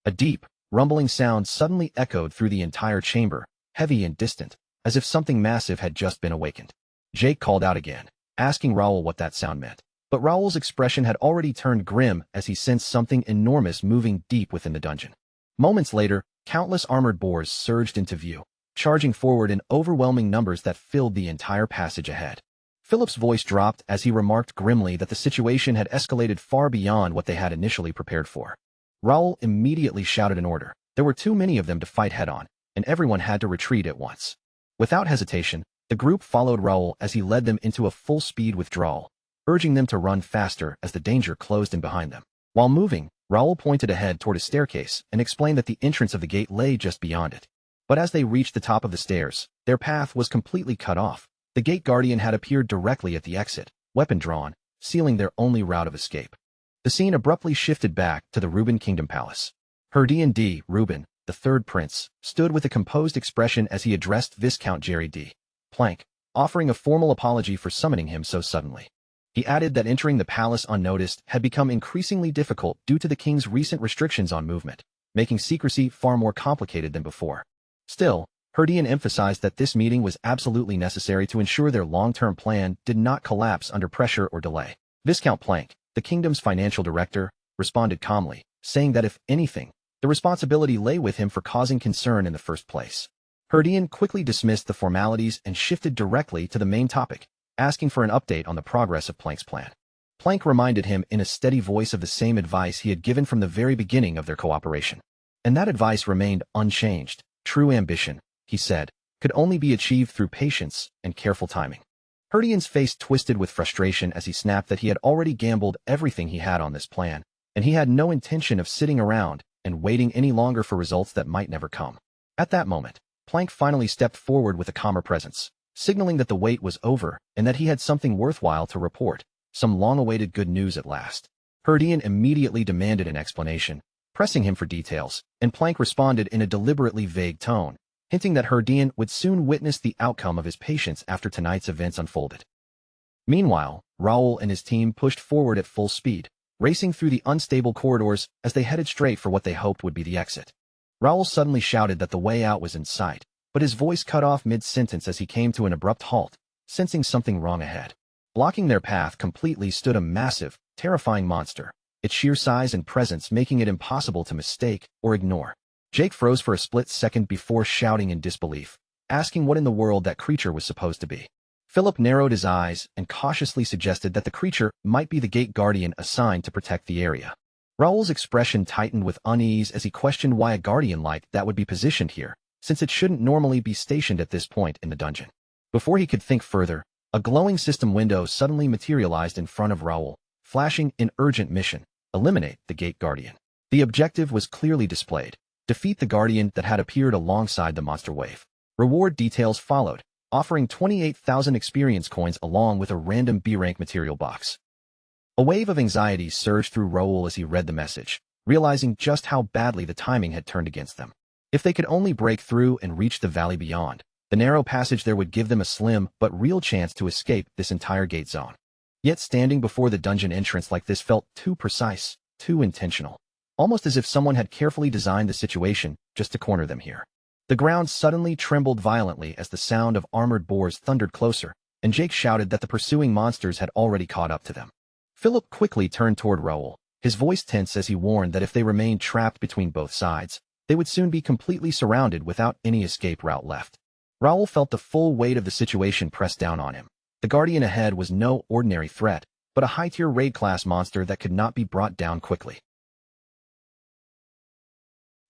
A deep, rumbling sound suddenly echoed through the entire chamber, heavy and distant, as if something massive had just been awakened. Jake called out again, asking Raoul what that sound meant. But Raoul's expression had already turned grim as he sensed something enormous moving deep within the dungeon. Moments later, countless armored boars surged into view, charging forward in overwhelming numbers that filled the entire passage ahead. Philip's voice dropped as he remarked grimly that the situation had escalated far beyond what they had initially prepared for. Raoul immediately shouted an order. There were too many of them to fight head-on, and everyone had to retreat at once. Without hesitation, the group followed Raoul as he led them into a full-speed withdrawal, urging them to run faster as the danger closed in behind them. While moving, Raoul pointed ahead toward a staircase and explained that the entrance of the gate lay just beyond it. But as they reached the top of the stairs, their path was completely cut off. The gate guardian had appeared directly at the exit, weapon drawn, sealing their only route of escape. The scene abruptly shifted back to the Reuben Kingdom Palace. Her D&D, Reuben, the third prince, stood with a composed expression as he addressed Viscount Jerry D. Plank, offering a formal apology for summoning him so suddenly. He added that entering the palace unnoticed had become increasingly difficult due to the king's recent restrictions on movement, making secrecy far more complicated than before. Still, Herdian emphasized that this meeting was absolutely necessary to ensure their long-term plan did not collapse under pressure or delay. Viscount Plank, the kingdom's financial director, responded calmly, saying that if anything, the responsibility lay with him for causing concern in the first place. Herdian quickly dismissed the formalities and shifted directly to the main topic, asking for an update on the progress of Plank's plan. Plank reminded him in a steady voice of the same advice he had given from the very beginning of their cooperation. And that advice remained unchanged. True ambition, he said, could only be achieved through patience and careful timing. Herdian's face twisted with frustration as he snapped that he had already gambled everything he had on this plan, and he had no intention of sitting around and waiting any longer for results that might never come. At that moment, Plank finally stepped forward with a calmer presence, signaling that the wait was over and that he had something worthwhile to report, some long-awaited good news at last. Herdian immediately demanded an explanation, pressing him for details, and Plank responded in a deliberately vague tone, hinting that Herdian would soon witness the outcome of his patience after tonight's events unfolded. Meanwhile, Raoul and his team pushed forward at full speed, racing through the unstable corridors as they headed straight for what they hoped would be the exit. Raoul suddenly shouted that the way out was in sight, but his voice cut off mid-sentence as he came to an abrupt halt, sensing something wrong ahead. Blocking their path completely stood a massive, terrifying monster, its sheer size and presence making it impossible to mistake or ignore. Jake froze for a split second before shouting in disbelief, asking what in the world that creature was supposed to be. Philip narrowed his eyes and cautiously suggested that the creature might be the gate guardian assigned to protect the area. Raoul's expression tightened with unease as he questioned why a guardian like that would be positioned here, since it shouldn't normally be stationed at this point in the dungeon. Before he could think further, a glowing system window suddenly materialized in front of Raoul, flashing an urgent mission: eliminate the gate guardian. The objective was clearly displayed: defeat the guardian that had appeared alongside the monster wave. Reward details followed, offering 28,000 experience coins along with a random B-rank material box. A wave of anxiety surged through Raoul as he read the message, realizing just how badly the timing had turned against them. If they could only break through and reach the valley beyond, the narrow passage there would give them a slim but real chance to escape this entire gate zone. Yet standing before the dungeon entrance like this felt too precise, too intentional. Almost as if someone had carefully designed the situation just to corner them here. The ground suddenly trembled violently as the sound of armored boars thundered closer, and Jake shouted that the pursuing monsters had already caught up to them. Philip quickly turned toward Raoul, his voice tense as he warned that if they remained trapped between both sides, they would soon be completely surrounded without any escape route left. Raoul felt the full weight of the situation press down on him. The guardian ahead was no ordinary threat, but a high-tier raid-class monster that could not be brought down quickly.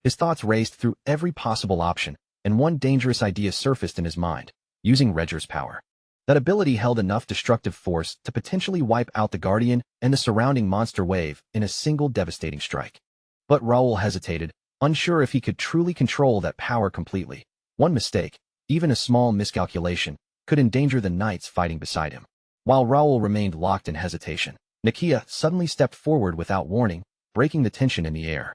His thoughts raced through every possible option, and one dangerous idea surfaced in his mind: using Redger's power. That ability held enough destructive force to potentially wipe out the Guardian and the surrounding monster wave in a single devastating strike. But Raoul hesitated, unsure if he could truly control that power completely. One mistake, even a small miscalculation, could endanger the knights fighting beside him. While Raoul remained locked in hesitation, Nakia suddenly stepped forward without warning, breaking the tension in the air.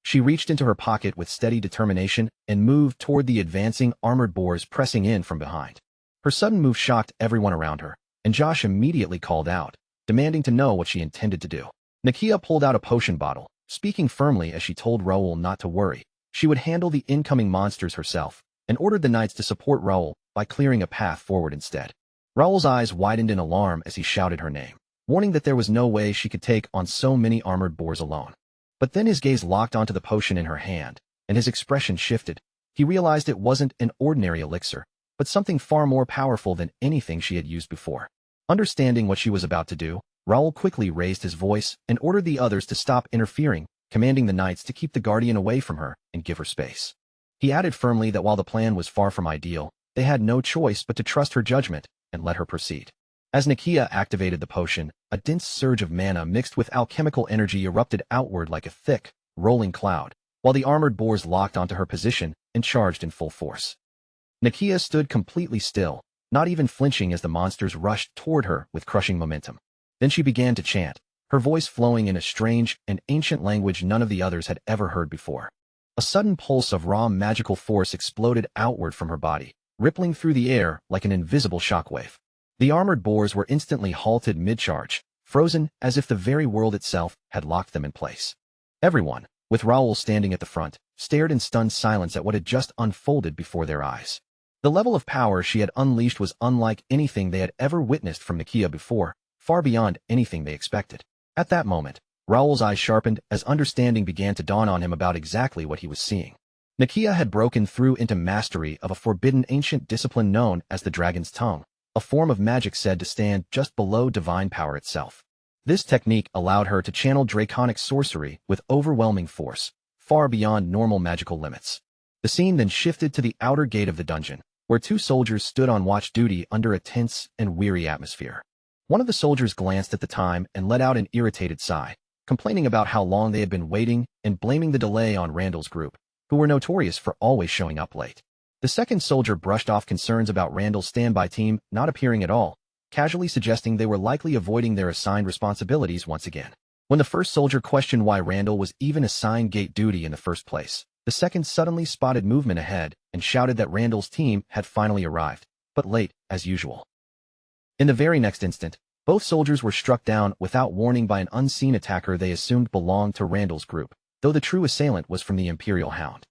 She reached into her pocket with steady determination and moved toward the advancing armored boars pressing in from behind. Her sudden move shocked everyone around her, and Josh immediately called out, demanding to know what she intended to do. Nakia pulled out a potion bottle, speaking firmly as she told Raoul not to worry. She would handle the incoming monsters herself, and ordered the knights to support Raoul by clearing a path forward instead. Raoul's eyes widened in alarm as he shouted her name, warning that there was no way she could take on so many armored boars alone. But then his gaze locked onto the potion in her hand, and his expression shifted. He realized it wasn't an ordinary elixir, but something far more powerful than anything she had used before. Understanding what she was about to do, Raoul quickly raised his voice and ordered the others to stop interfering, commanding the knights to keep the guardian away from her and give her space. He added firmly that while the plan was far from ideal, they had no choice but to trust her judgment and let her proceed. As Nakia activated the potion, a dense surge of mana mixed with alchemical energy erupted outward like a thick, rolling cloud, while the armored boars locked onto her position and charged in full force. Nakia stood completely still, not even flinching as the monsters rushed toward her with crushing momentum. Then she began to chant, her voice flowing in a strange and ancient language none of the others had ever heard before. A sudden pulse of raw magical force exploded outward from her body, rippling through the air like an invisible shockwave. The armored boars were instantly halted mid-charge, frozen as if the very world itself had locked them in place. Everyone, with Raoul standing at the front, stared in stunned silence at what had just unfolded before their eyes. The level of power she had unleashed was unlike anything they had ever witnessed from Nakia before, far beyond anything they expected. At that moment, Raoul's eyes sharpened as understanding began to dawn on him about exactly what he was seeing. Nakia had broken through into mastery of a forbidden ancient discipline known as the Dragon's Tongue, a form of magic said to stand just below divine power itself. This technique allowed her to channel draconic sorcery with overwhelming force, far beyond normal magical limits. The scene then shifted to the outer gate of the dungeon, where two soldiers stood on watch duty under a tense and weary atmosphere. One of the soldiers glanced at the time and let out an irritated sigh, complaining about how long they had been waiting and blaming the delay on Randall's group, who were notorious for always showing up late. The second soldier brushed off concerns about Randall's standby team not appearing at all, casually suggesting they were likely avoiding their assigned responsibilities once again. When the first soldier questioned why Randall was even assigned gate duty in the first place, the second suddenly spotted movement ahead and shouted that Randall's team had finally arrived, but late, as usual. In the very next instant, both soldiers were struck down without warning by an unseen attacker they assumed belonged to Randall's group, though the true assailant was from the Imperial Hound.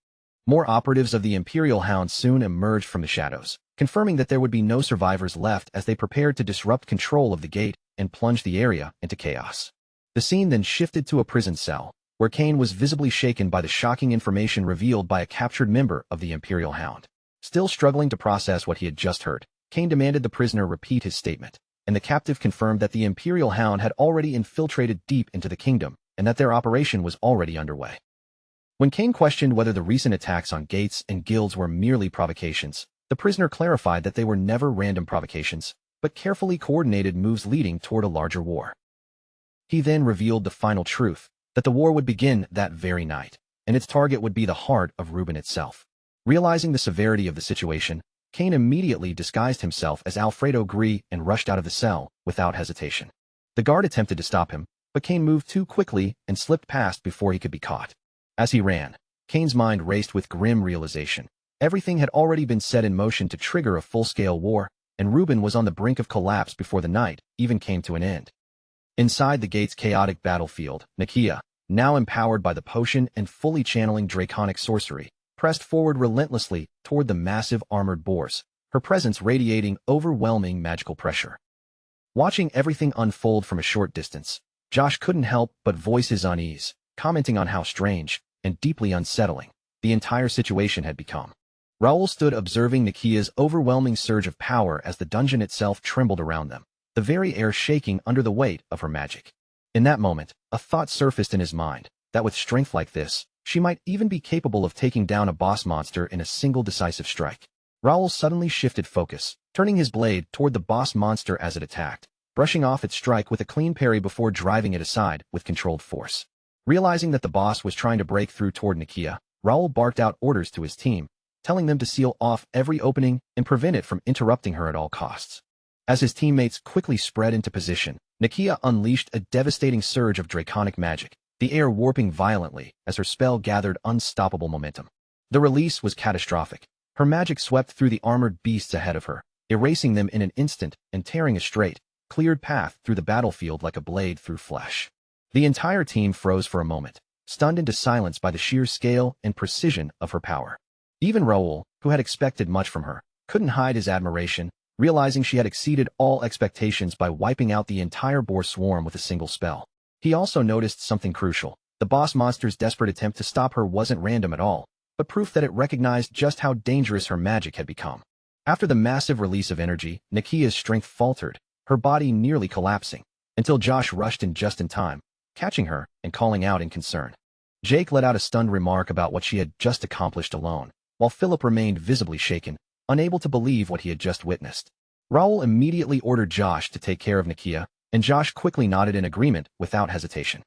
More operatives of the Imperial Hound soon emerged from the shadows, confirming that there would be no survivors left as they prepared to disrupt control of the gate and plunge the area into chaos. The scene then shifted to a prison cell, where Kane was visibly shaken by the shocking information revealed by a captured member of the Imperial Hound. Still struggling to process what he had just heard, Kane demanded the prisoner repeat his statement, and the captive confirmed that the Imperial Hound had already infiltrated deep into the kingdom and that their operation was already underway. When Kane questioned whether the recent attacks on gates and guilds were merely provocations, the prisoner clarified that they were never random provocations, but carefully coordinated moves leading toward a larger war. He then revealed the final truth, that the war would begin that very night, and its target would be the heart of Reuben itself. Realizing the severity of the situation, Kane immediately disguised himself as Alfredo Gris and rushed out of the cell without hesitation. The guard attempted to stop him, but Kane moved too quickly and slipped past before he could be caught. As he ran, Kane's mind raced with grim realization. Everything had already been set in motion to trigger a full-scale war, and Reuben was on the brink of collapse before the night even came to an end. Inside the gate's chaotic battlefield, Nakia, now empowered by the potion and fully channeling draconic sorcery, pressed forward relentlessly toward the massive armored boars, her presence radiating overwhelming magical pressure. Watching everything unfold from a short distance, Josh couldn't help but voice his unease, commenting on how strange and deeply unsettling the entire situation had become. Raoul stood observing Nakia's overwhelming surge of power as the dungeon itself trembled around them, the very air shaking under the weight of her magic. In that moment, a thought surfaced in his mind, that with strength like this, she might even be capable of taking down a boss monster in a single decisive strike. Raoul suddenly shifted focus, turning his blade toward the boss monster as it attacked, brushing off its strike with a clean parry before driving it aside with controlled force. Realizing that the boss was trying to break through toward Nakia, Raoul barked out orders to his team, telling them to seal off every opening and prevent it from interrupting her at all costs. As his teammates quickly spread into position, Nakia unleashed a devastating surge of draconic magic, the air warping violently as her spell gathered unstoppable momentum. The release was catastrophic. Her magic swept through the armored beasts ahead of her, erasing them in an instant and tearing a straight, cleared path through the battlefield like a blade through flesh. The entire team froze for a moment, stunned into silence by the sheer scale and precision of her power. Even Raoul, who had expected much from her, couldn't hide his admiration, realizing she had exceeded all expectations by wiping out the entire boar swarm with a single spell. He also noticed something crucial. The boss monster's desperate attempt to stop her wasn't random at all, but proof that it recognized just how dangerous her magic had become. After the massive release of energy, Nakia's strength faltered, her body nearly collapsing, until Josh rushed in just in time, catching her and calling out in concern. Jake let out a stunned remark about what she had just accomplished alone, while Philip remained visibly shaken, unable to believe what he had just witnessed. Raul immediately ordered Josh to take care of Nakia, and Josh quickly nodded in agreement without hesitation.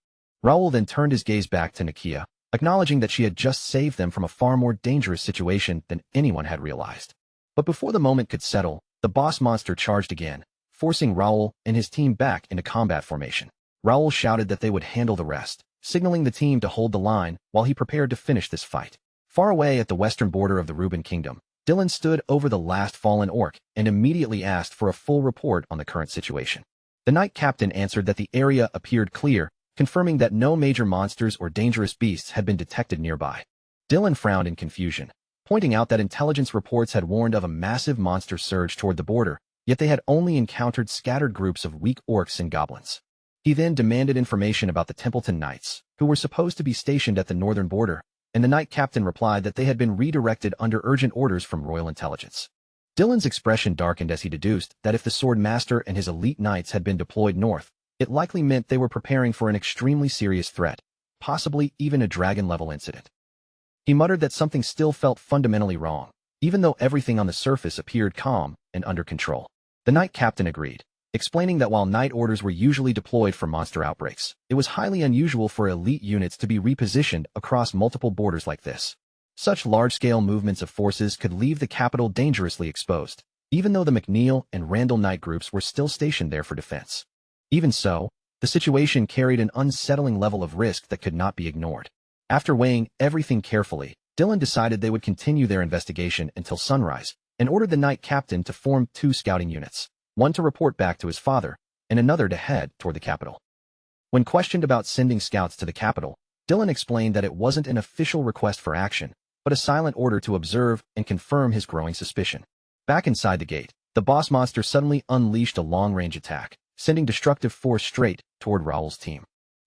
Raul then turned his gaze back to Nakia, acknowledging that she had just saved them from a far more dangerous situation than anyone had realized. But before the moment could settle, the boss monster charged again, forcing Raul and his team back into combat formation. Raul shouted that they would handle the rest, signaling the team to hold the line while he prepared to finish this fight. Far away at the western border of the Reuben Kingdom, Dylan stood over the last fallen orc and immediately asked for a full report on the current situation. The Knight Captain answered that the area appeared clear, confirming that no major monsters or dangerous beasts had been detected nearby. Dylan frowned in confusion, pointing out that intelligence reports had warned of a massive monster surge toward the border, yet they had only encountered scattered groups of weak orcs and goblins. He then demanded information about the Templeton Knights, who were supposed to be stationed at the northern border, and the Knight Captain replied that they had been redirected under urgent orders from Royal Intelligence. Dylan's expression darkened as he deduced that if the Sword Master and his elite knights had been deployed north, it likely meant they were preparing for an extremely serious threat, possibly even a dragon-level incident. He muttered that something still felt fundamentally wrong, even though everything on the surface appeared calm and under control. The Knight Captain agreed, explaining that while Knight orders were usually deployed for monster outbreaks, it was highly unusual for elite units to be repositioned across multiple borders like this. Such large-scale movements of forces could leave the capital dangerously exposed, even though the McNeil and Randall Knight groups were still stationed there for defense. Even so, the situation carried an unsettling level of risk that could not be ignored. After weighing everything carefully, Dylan decided they would continue their investigation until sunrise and ordered the Knight Captain to form 2 scouting units, one to report back to his father, and another to head toward the capital. When questioned about sending scouts to the capital, Dylan explained that it wasn't an official request for action, but a silent order to observe and confirm his growing suspicion. Back inside the gate, the boss monster suddenly unleashed a long-range attack, sending destructive force straight toward Raul's team.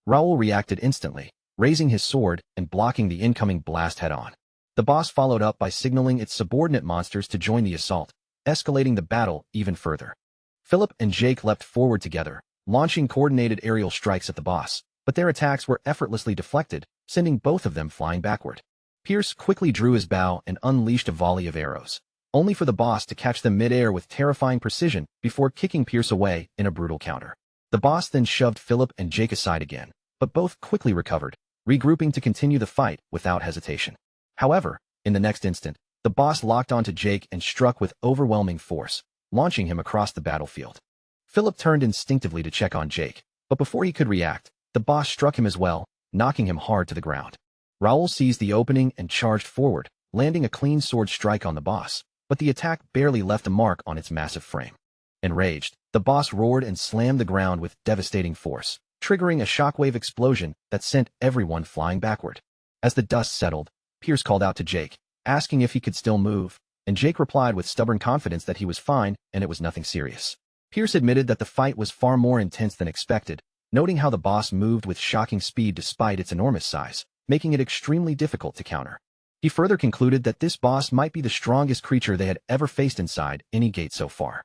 Raul reacted instantly, raising his sword and blocking the incoming blast head-on. The boss followed up by signaling its subordinate monsters to join the assault, escalating the battle even further. Philip and Jake leapt forward together, launching coordinated aerial strikes at the boss, but their attacks were effortlessly deflected, sending both of them flying backward. Pierce quickly drew his bow and unleashed a volley of arrows, only for the boss to catch them mid-air with terrifying precision before kicking Pierce away in a brutal counter. The boss then shoved Philip and Jake aside again, but both quickly recovered, regrouping to continue the fight without hesitation. However, in the next instant, the boss locked onto Jake and struck with overwhelming force, launching him across the battlefield. Philip turned instinctively to check on Jake, but before he could react, the boss struck him as well, knocking him hard to the ground. Raul seized the opening and charged forward, landing a clean sword strike on the boss, but the attack barely left a mark on its massive frame. Enraged, the boss roared and slammed the ground with devastating force, triggering a shockwave explosion that sent everyone flying backward. As the dust settled, Pierce called out to Jake, asking if he could still move, and Jake replied with stubborn confidence that he was fine and it was nothing serious. Pierce admitted that the fight was far more intense than expected, noting how the boss moved with shocking speed despite its enormous size, making it extremely difficult to counter. He further concluded that this boss might be the strongest creature they had ever faced inside any gate so far.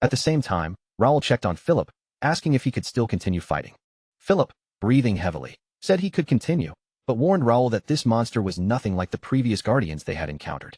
At the same time, Raul checked on Philip, asking if he could still continue fighting. Philip, breathing heavily, said he could continue, but warned Raul that this monster was nothing like the previous guardians they had encountered.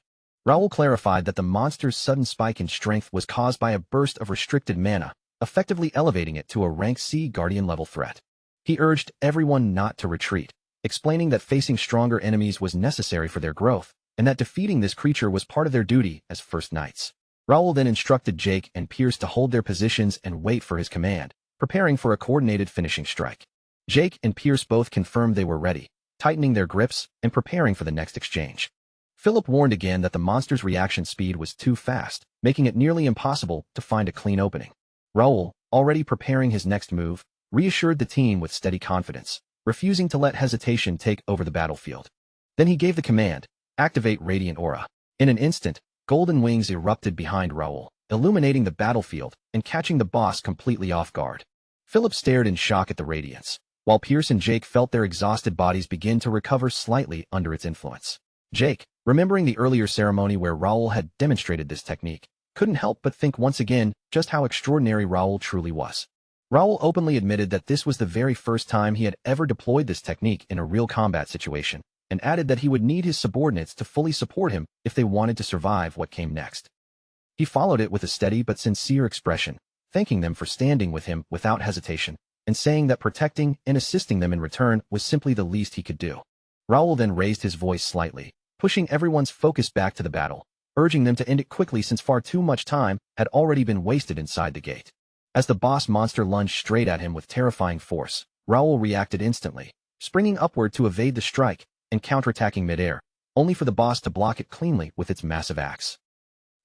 Raul clarified that the monster's sudden spike in strength was caused by a burst of restricted mana, effectively elevating it to a rank C guardian-level threat. He urged everyone not to retreat, explaining that facing stronger enemies was necessary for their growth, and that defeating this creature was part of their duty as First Knights. Raul then instructed Jake and Pierce to hold their positions and wait for his command, preparing for a coordinated finishing strike. Jake and Pierce both confirmed they were ready, tightening their grips and preparing for the next exchange. Philip warned again that the monster's reaction speed was too fast, making it nearly impossible to find a clean opening. Raul, already preparing his next move, reassured the team with steady confidence, refusing to let hesitation take over the battlefield. Then he gave the command, "Activate Radiant Aura." In an instant, golden wings erupted behind Raul, illuminating the battlefield and catching the boss completely off guard. Philip stared in shock at the radiance, while Pierce and Jake felt their exhausted bodies begin to recover slightly under its influence. Jake, remembering the earlier ceremony where Raul had demonstrated this technique, couldn't help but think once again just how extraordinary Raul truly was. Raul openly admitted that this was the very first time he had ever deployed this technique in a real combat situation, and added that he would need his subordinates to fully support him if they wanted to survive what came next. He followed it with a steady but sincere expression, thanking them for standing with him without hesitation, and saying that protecting and assisting them in return was simply the least he could do. Raoul then raised his voice slightly, pushing everyone's focus back to the battle, urging them to end it quickly since far too much time had already been wasted inside the gate. As the boss monster lunged straight at him with terrifying force, Raoul reacted instantly, springing upward to evade the strike and counterattacking midair, only for the boss to block it cleanly with its massive axe.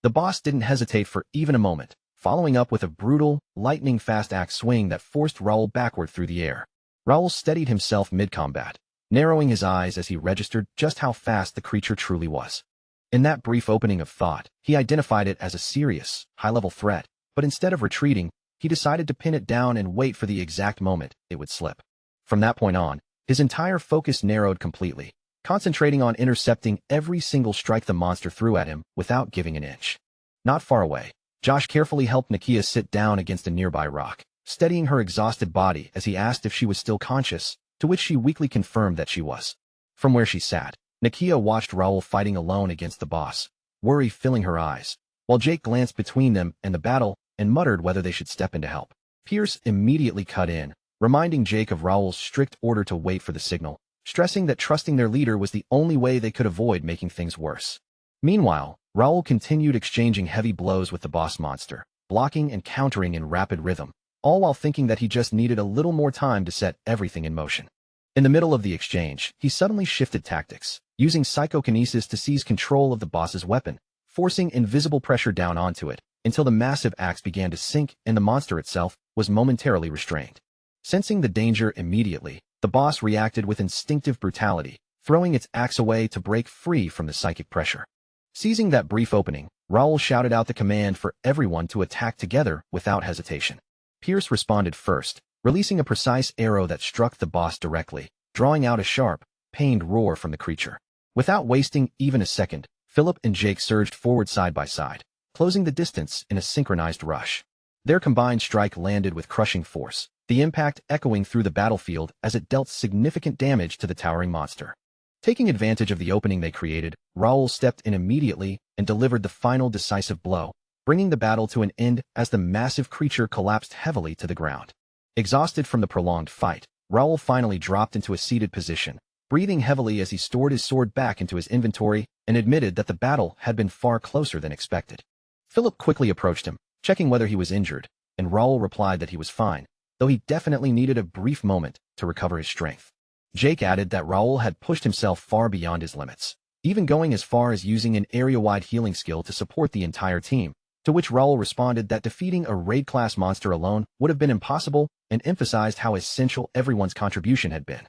The boss didn't hesitate for even a moment, following up with a brutal, lightning-fast axe swing that forced Raoul backward through the air. Raoul steadied himself mid-combat, narrowing his eyes as he registered just how fast the creature truly was. In that brief opening of thought, he identified it as a serious, high-level threat, but instead of retreating, he decided to pin it down and wait for the exact moment it would slip. From that point on, his entire focus narrowed completely, concentrating on intercepting every single strike the monster threw at him without giving an inch. Not far away, Josh carefully helped Nakia sit down against a nearby rock, steadying her exhausted body as he asked if she was still conscious, to which she weakly confirmed that she was. From where she sat, Nakia watched Raoul fighting alone against the boss, worry filling her eyes, while Jake glanced between them and the battle and muttered whether they should step in to help. Pierce immediately cut in, reminding Jake of Raoul's strict order to wait for the signal, stressing that trusting their leader was the only way they could avoid making things worse. Meanwhile, Raoul continued exchanging heavy blows with the boss monster, blocking and countering in rapid rhythm, all while thinking that he just needed a little more time to set everything in motion. In the middle of the exchange, he suddenly shifted tactics, using psychokinesis to seize control of the boss's weapon, forcing invisible pressure down onto it, until the massive axe began to sink and the monster itself was momentarily restrained. Sensing the danger immediately, the boss reacted with instinctive brutality, throwing its axe away to break free from the psychic pressure. Seizing that brief opening, Raoul shouted out the command for everyone to attack together without hesitation. Pierce responded first, releasing a precise arrow that struck the boss directly, drawing out a sharp, pained roar from the creature. Without wasting even a second, Philip and Jake surged forward side by side, closing the distance in a synchronized rush. Their combined strike landed with crushing force, the impact echoing through the battlefield as it dealt significant damage to the towering monster. Taking advantage of the opening they created, Raoul stepped in immediately and delivered the final decisive blow, bringing the battle to an end as the massive creature collapsed heavily to the ground. Exhausted from the prolonged fight, Raoul finally dropped into a seated position, breathing heavily as he stored his sword back into his inventory and admitted that the battle had been far closer than expected. Philip quickly approached him, checking whether he was injured, and Raoul replied that he was fine, though he definitely needed a brief moment to recover his strength. Jake added that Raoul had pushed himself far beyond his limits, even going as far as using an area-wide healing skill to support the entire team, to which Raoul responded that defeating a raid-class monster alone would have been impossible and emphasized how essential everyone's contribution had been.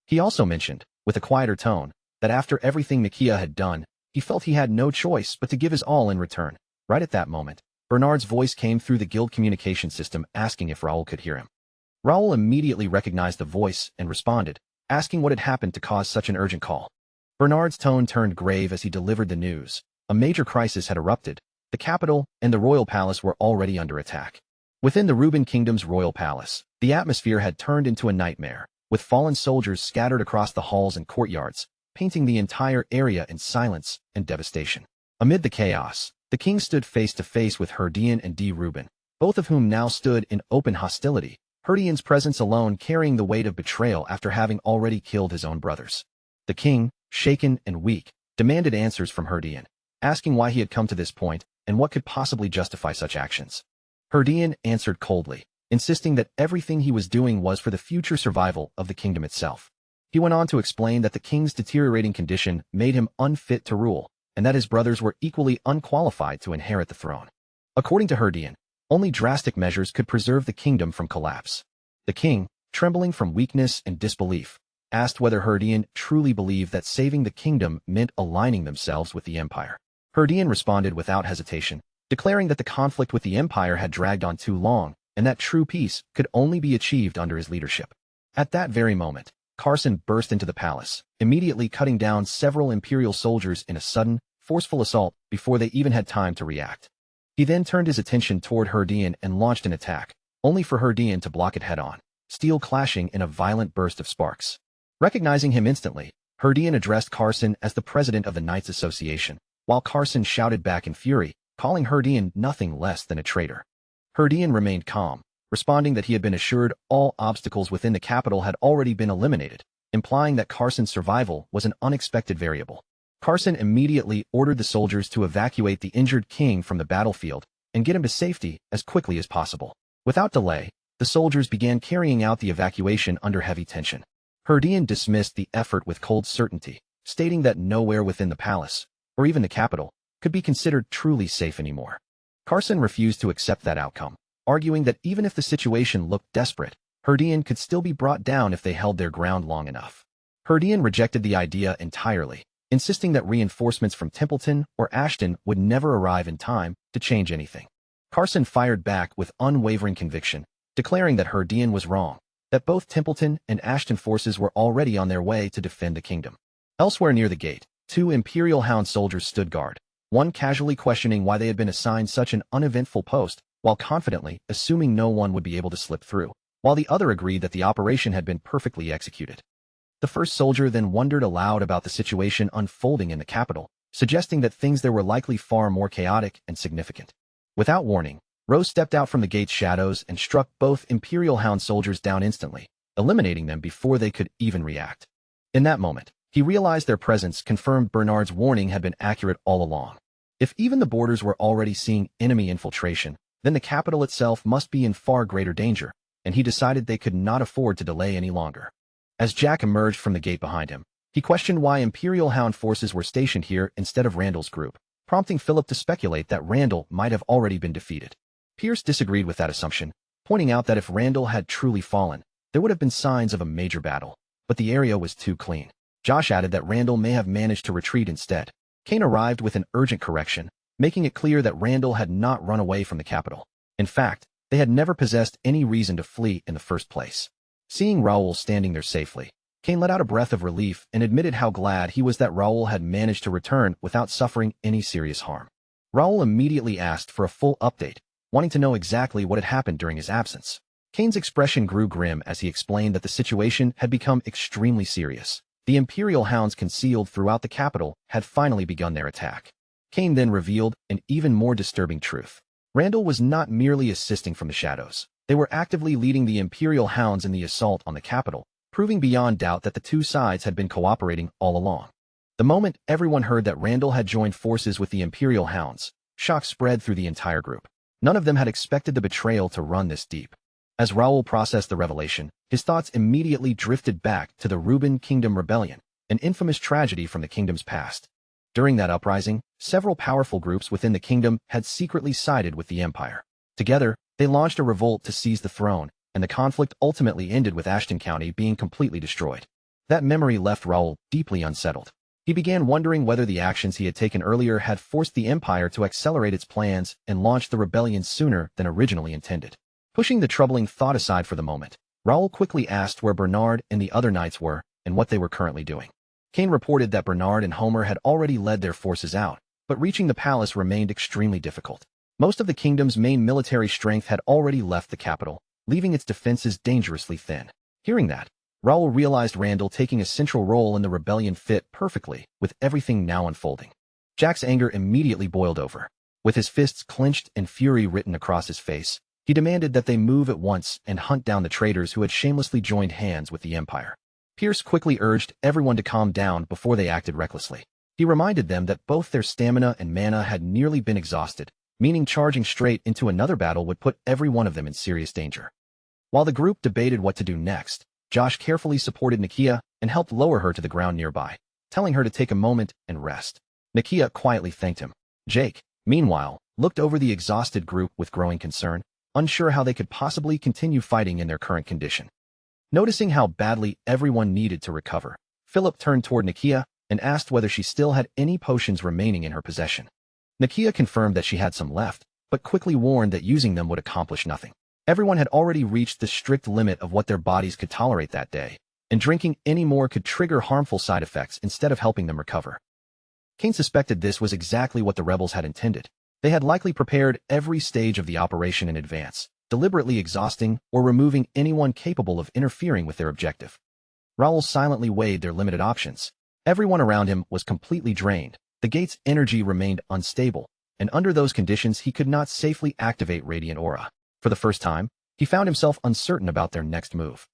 He also mentioned, with a quieter tone, that after everything Nakia had done, he felt he had no choice but to give his all in return. Right at that moment, Bernard's voice came through the guild communication system asking if Raoul could hear him. Raoul immediately recognized the voice and responded, asking what had happened to cause such an urgent call. Bernard's tone turned grave as he delivered the news. A major crisis had erupted. The capital and the royal palace were already under attack. Within the Reuben Kingdom's royal palace, the atmosphere had turned into a nightmare, with fallen soldiers scattered across the halls and courtyards, painting the entire area in silence and devastation. Amid the chaos, the king stood face to face with Herdian and D. Reuben, both of whom now stood in open hostility, Herdian's presence alone carrying the weight of betrayal after having already killed his own brothers. The king, shaken and weak, demanded answers from Herdian, asking why he had come to this point and what could possibly justify such actions. Herdian answered coldly, insisting that everything he was doing was for the future survival of the kingdom itself. He went on to explain that the king's deteriorating condition made him unfit to rule, and that his brothers were equally unqualified to inherit the throne. According to Herdian, only drastic measures could preserve the kingdom from collapse. The king, trembling from weakness and disbelief, asked whether Herdian truly believed that saving the kingdom meant aligning themselves with the empire. Herdian responded without hesitation, declaring that the conflict with the empire had dragged on too long, and that true peace could only be achieved under his leadership. At that very moment, Carson burst into the palace, immediately cutting down several imperial soldiers in a sudden, forceful assault before they even had time to react. He then turned his attention toward Herdian and launched an attack, only for Herdian to block it head-on, steel clashing in a violent burst of sparks. Recognizing him instantly, Herdian addressed Carson as the president of the Knights Association, while Carson shouted back in fury, calling Herdian nothing less than a traitor. Herdian remained calm, responding that he had been assured all obstacles within the capital had already been eliminated, implying that Carson's survival was an unexpected variable. Carson immediately ordered the soldiers to evacuate the injured king from the battlefield and get him to safety as quickly as possible. Without delay, the soldiers began carrying out the evacuation under heavy tension. Herdian dismissed the effort with cold certainty, stating that nowhere within the palace, or even the capital, could be considered truly safe anymore. Carson refused to accept that outcome, arguing that even if the situation looked desperate, Herdian could still be brought down if they held their ground long enough. Herdian rejected the idea entirely, insisting that reinforcements from Templeton or Ashton would never arrive in time to change anything. Carson fired back with unwavering conviction, declaring that Herdian was wrong, that both Templeton and Ashton forces were already on their way to defend the kingdom. Elsewhere near the gate, 2 Imperial Hound soldiers stood guard, one casually questioning why they had been assigned such an uneventful post, while confidently assuming no one would be able to slip through, while the other agreed that the operation had been perfectly executed. The first soldier then wondered aloud about the situation unfolding in the capital, suggesting that things there were likely far more chaotic and significant. Without warning, Rose stepped out from the gate's shadows and struck both Imperial Hound soldiers down instantly, eliminating them before they could even react. In that moment, he realized their presence confirmed Bernard's warning had been accurate all along. If even the borders were already seeing enemy infiltration, then the capital itself must be in far greater danger, and he decided they could not afford to delay any longer. As Jack emerged from the gate behind him, he questioned why Imperial Hound forces were stationed here instead of Randall's group, prompting Philip to speculate that Randall might have already been defeated. Pierce disagreed with that assumption, pointing out that if Randall had truly fallen, there would have been signs of a major battle, but the area was too clean. Josh added that Randall may have managed to retreat instead. Kane arrived with an urgent correction, making it clear that Randall had not run away from the capital. In fact, they had never possessed any reason to flee in the first place. Seeing Raoul standing there safely, Kane let out a breath of relief and admitted how glad he was that Raoul had managed to return without suffering any serious harm. Raoul immediately asked for a full update, wanting to know exactly what had happened during his absence. Kane's expression grew grim as he explained that the situation had become extremely serious. The Imperial Hounds concealed throughout the capital had finally begun their attack. Kane then revealed an even more disturbing truth. Randall was not merely assisting from the shadows. They were actively leading the Imperial Hounds in the assault on the capital, proving beyond doubt that the two sides had been cooperating all along. The moment everyone heard that Randall had joined forces with the Imperial Hounds, shock spread through the entire group. None of them had expected the betrayal to run this deep. As Raoul processed the revelation, his thoughts immediately drifted back to the Reuben Kingdom Rebellion, an infamous tragedy from the kingdom's past. During that uprising, several powerful groups within the kingdom had secretly sided with the Empire. Together, they launched a revolt to seize the throne, and the conflict ultimately ended with Ashton County being completely destroyed. That memory left Raoul deeply unsettled. He began wondering whether the actions he had taken earlier had forced the Empire to accelerate its plans and launch the rebellion sooner than originally intended. Pushing the troubling thought aside for the moment, Raoul quickly asked where Bernard and the other knights were and what they were currently doing. Kane reported that Bernard and Homer had already led their forces out, but reaching the palace remained extremely difficult. Most of the kingdom's main military strength had already left the capital, leaving its defenses dangerously thin. Hearing that, Raoul realized Randall taking a central role in the rebellion fit perfectly with everything now unfolding. Jack's anger immediately boiled over. With his fists clenched and fury written across his face, he demanded that they move at once and hunt down the traitors who had shamelessly joined hands with the Empire. Pierce quickly urged everyone to calm down before they acted recklessly. He reminded them that both their stamina and mana had nearly been exhausted, meaning charging straight into another battle would put every one of them in serious danger. While the group debated what to do next, Josh carefully supported Nakia and helped lower her to the ground nearby, telling her to take a moment and rest. Nakia quietly thanked him. Jake, meanwhile, looked over the exhausted group with growing concern, unsure how they could possibly continue fighting in their current condition. Noticing how badly everyone needed to recover, Philip turned toward Nakia and asked whether she still had any potions remaining in her possession. Nakia confirmed that she had some left, but quickly warned that using them would accomplish nothing. Everyone had already reached the strict limit of what their bodies could tolerate that day, and drinking any more could trigger harmful side effects instead of helping them recover. Kane suspected this was exactly what the rebels had intended. They had likely prepared every stage of the operation in advance, deliberately exhausting or removing anyone capable of interfering with their objective. Raoul silently weighed their limited options. Everyone around him was completely drained. The gate's energy remained unstable, and under those conditions he could not safely activate Radiant Aura. For the first time, he found himself uncertain about their next move.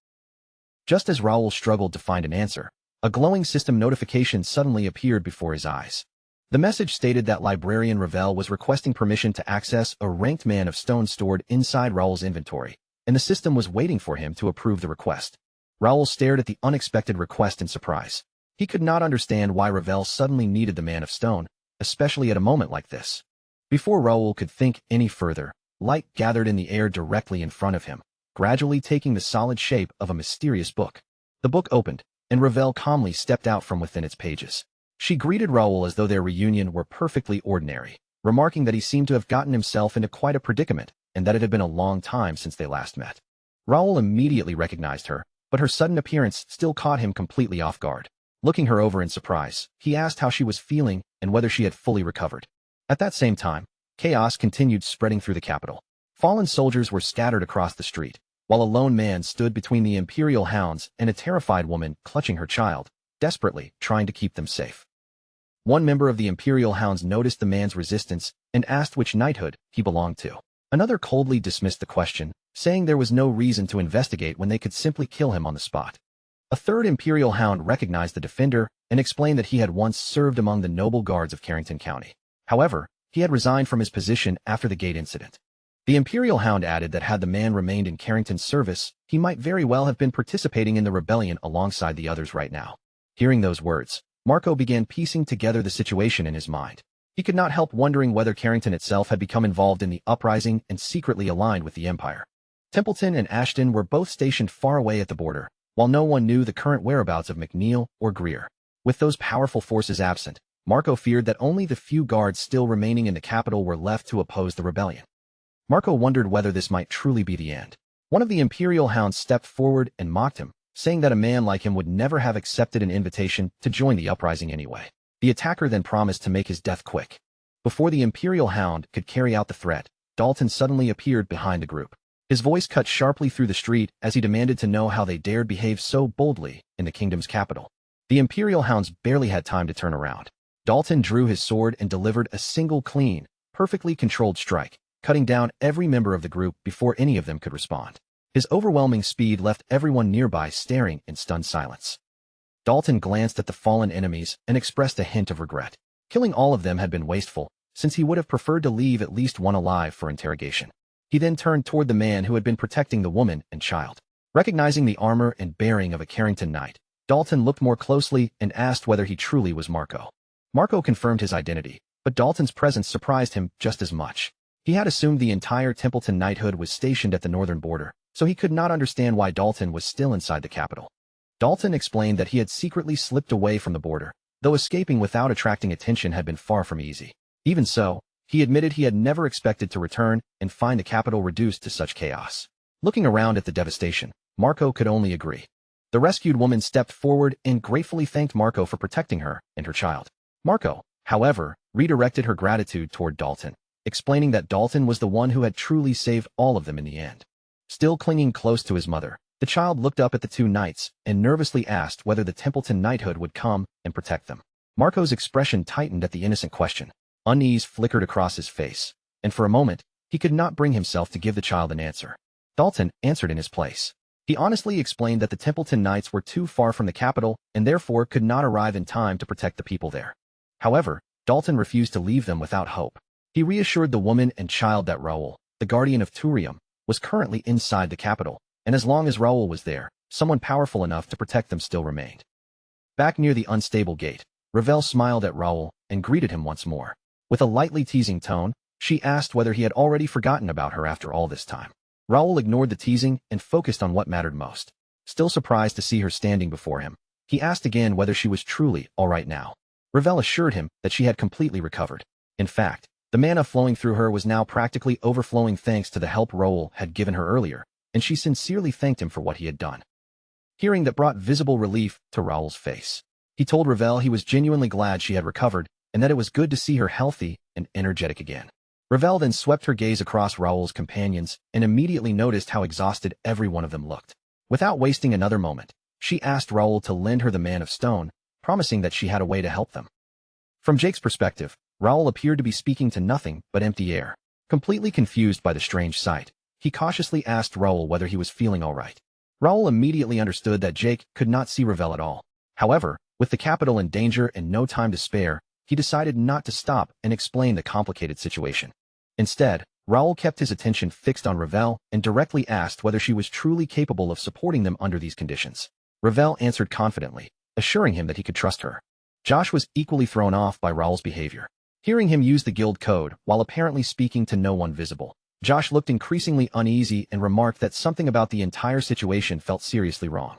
Just as Raoul struggled to find an answer, a glowing system notification suddenly appeared before his eyes. The message stated that Librarian Ravel was requesting permission to access a ranked man of stone stored inside Raoul's inventory, and the system was waiting for him to approve the request. Raoul stared at the unexpected request in surprise. He could not understand why Ravel suddenly needed the man of stone, especially at a moment like this. Before Raoul could think any further, light gathered in the air directly in front of him, gradually taking the solid shape of a mysterious book. The book opened, and Ravel calmly stepped out from within its pages. She greeted Raoul as though their reunion were perfectly ordinary, remarking that he seemed to have gotten himself into quite a predicament and that it had been a long time since they last met. Raoul immediately recognized her, but her sudden appearance still caught him completely off guard. Looking her over in surprise, he asked how she was feeling and whether she had fully recovered. At that same time, chaos continued spreading through the capital. Fallen soldiers were scattered across the street, while a lone man stood between the Imperial hounds and a terrified woman clutching her child, desperately trying to keep them safe. One member of the Imperial hounds noticed the man's resistance and asked which knighthood he belonged to. Another coldly dismissed the question, saying there was no reason to investigate when they could simply kill him on the spot. A third Imperial hound recognized the defender and explained that he had once served among the noble guards of Carrington County. However, he had resigned from his position after the gate incident. The Imperial hound added that had the man remained in Carrington's service, he might very well have been participating in the rebellion alongside the others right now. Hearing those words, Marco began piecing together the situation in his mind. He could not help wondering whether Carrington itself had become involved in the uprising and secretly aligned with the Empire. Templeton and Ashton were both stationed far away at the border, while no one knew the current whereabouts of McNeil or Greer. With those powerful forces absent, Marco feared that only the few guards still remaining in the capital were left to oppose the rebellion. Marco wondered whether this might truly be the end. One of the Imperial hounds stepped forward and mocked him, saying that a man like him would never have accepted an invitation to join the uprising anyway. The attacker then promised to make his death quick. Before the Imperial hound could carry out the threat, Dalton suddenly appeared behind the group. His voice cut sharply through the street as he demanded to know how they dared behave so boldly in the kingdom's capital. The Imperial hounds barely had time to turn around. Dalton drew his sword and delivered a single clean, perfectly controlled strike, cutting down every member of the group before any of them could respond. His overwhelming speed left everyone nearby staring in stunned silence. Dalton glanced at the fallen enemies and expressed a hint of regret. Killing all of them had been wasteful, since he would have preferred to leave at least one alive for interrogation. He then turned toward the man who had been protecting the woman and child. Recognizing the armor and bearing of a Carrington knight, Dalton looked more closely and asked whether he truly was Marco. Marco confirmed his identity, but Dalton's presence surprised him just as much. He had assumed the entire Templeton knighthood was stationed at the northern border, so he could not understand why Dalton was still inside the capital. Dalton explained that he had secretly slipped away from the border, though escaping without attracting attention had been far from easy. Even so, he admitted he had never expected to return and find the capital reduced to such chaos. Looking around at the devastation, Marco could only agree. The rescued woman stepped forward and gratefully thanked Marco for protecting her and her child. Marco, however, redirected her gratitude toward Dalton, explaining that Dalton was the one who had truly saved all of them in the end. Still clinging close to his mother, the child looked up at the two knights and nervously asked whether the Templeton knighthood would come and protect them. Marco's expression tightened at the innocent question. Unease flickered across his face, and for a moment, he could not bring himself to give the child an answer. Dalton answered in his place. He honestly explained that the Templeton knights were too far from the capital and therefore could not arrive in time to protect the people there. However, Dalton refused to leave them without hope. He reassured the woman and child that Raoul, the guardian of Turium, was currently inside the capital, and as long as Raoul was there, someone powerful enough to protect them still remained. Back near the unstable gate, Ravel smiled at Raoul and greeted him once more. With a lightly teasing tone, she asked whether he had already forgotten about her after all this time. Raoul ignored the teasing and focused on what mattered most. Still surprised to see her standing before him, he asked again whether she was truly all right now. Ravel assured him that she had completely recovered. In fact, the mana flowing through her was now practically overflowing thanks to the help Raoul had given her earlier, and she sincerely thanked him for what he had done. Hearing that brought visible relief to Raoul's face. He told Ravel he was genuinely glad she had recovered and that it was good to see her healthy and energetic again. Ravel then swept her gaze across Raoul's companions and immediately noticed how exhausted every one of them looked. Without wasting another moment, she asked Raoul to lend her the Man of Stone, promising that she had a way to help them. From Jake's perspective, Raoul appeared to be speaking to nothing but empty air. Completely confused by the strange sight, he cautiously asked Raoul whether he was feeling all right. Raoul immediately understood that Jake could not see Ravel at all. However, with the capital in danger and no time to spare, he decided not to stop and explain the complicated situation. Instead, Raoul kept his attention fixed on Ravel and directly asked whether she was truly capable of supporting them under these conditions. Ravel answered confidently, assuring him that he could trust her. Josh was equally thrown off by Raoul's behavior. Hearing him use the guild code while apparently speaking to no one visible, Josh looked increasingly uneasy and remarked that something about the entire situation felt seriously wrong.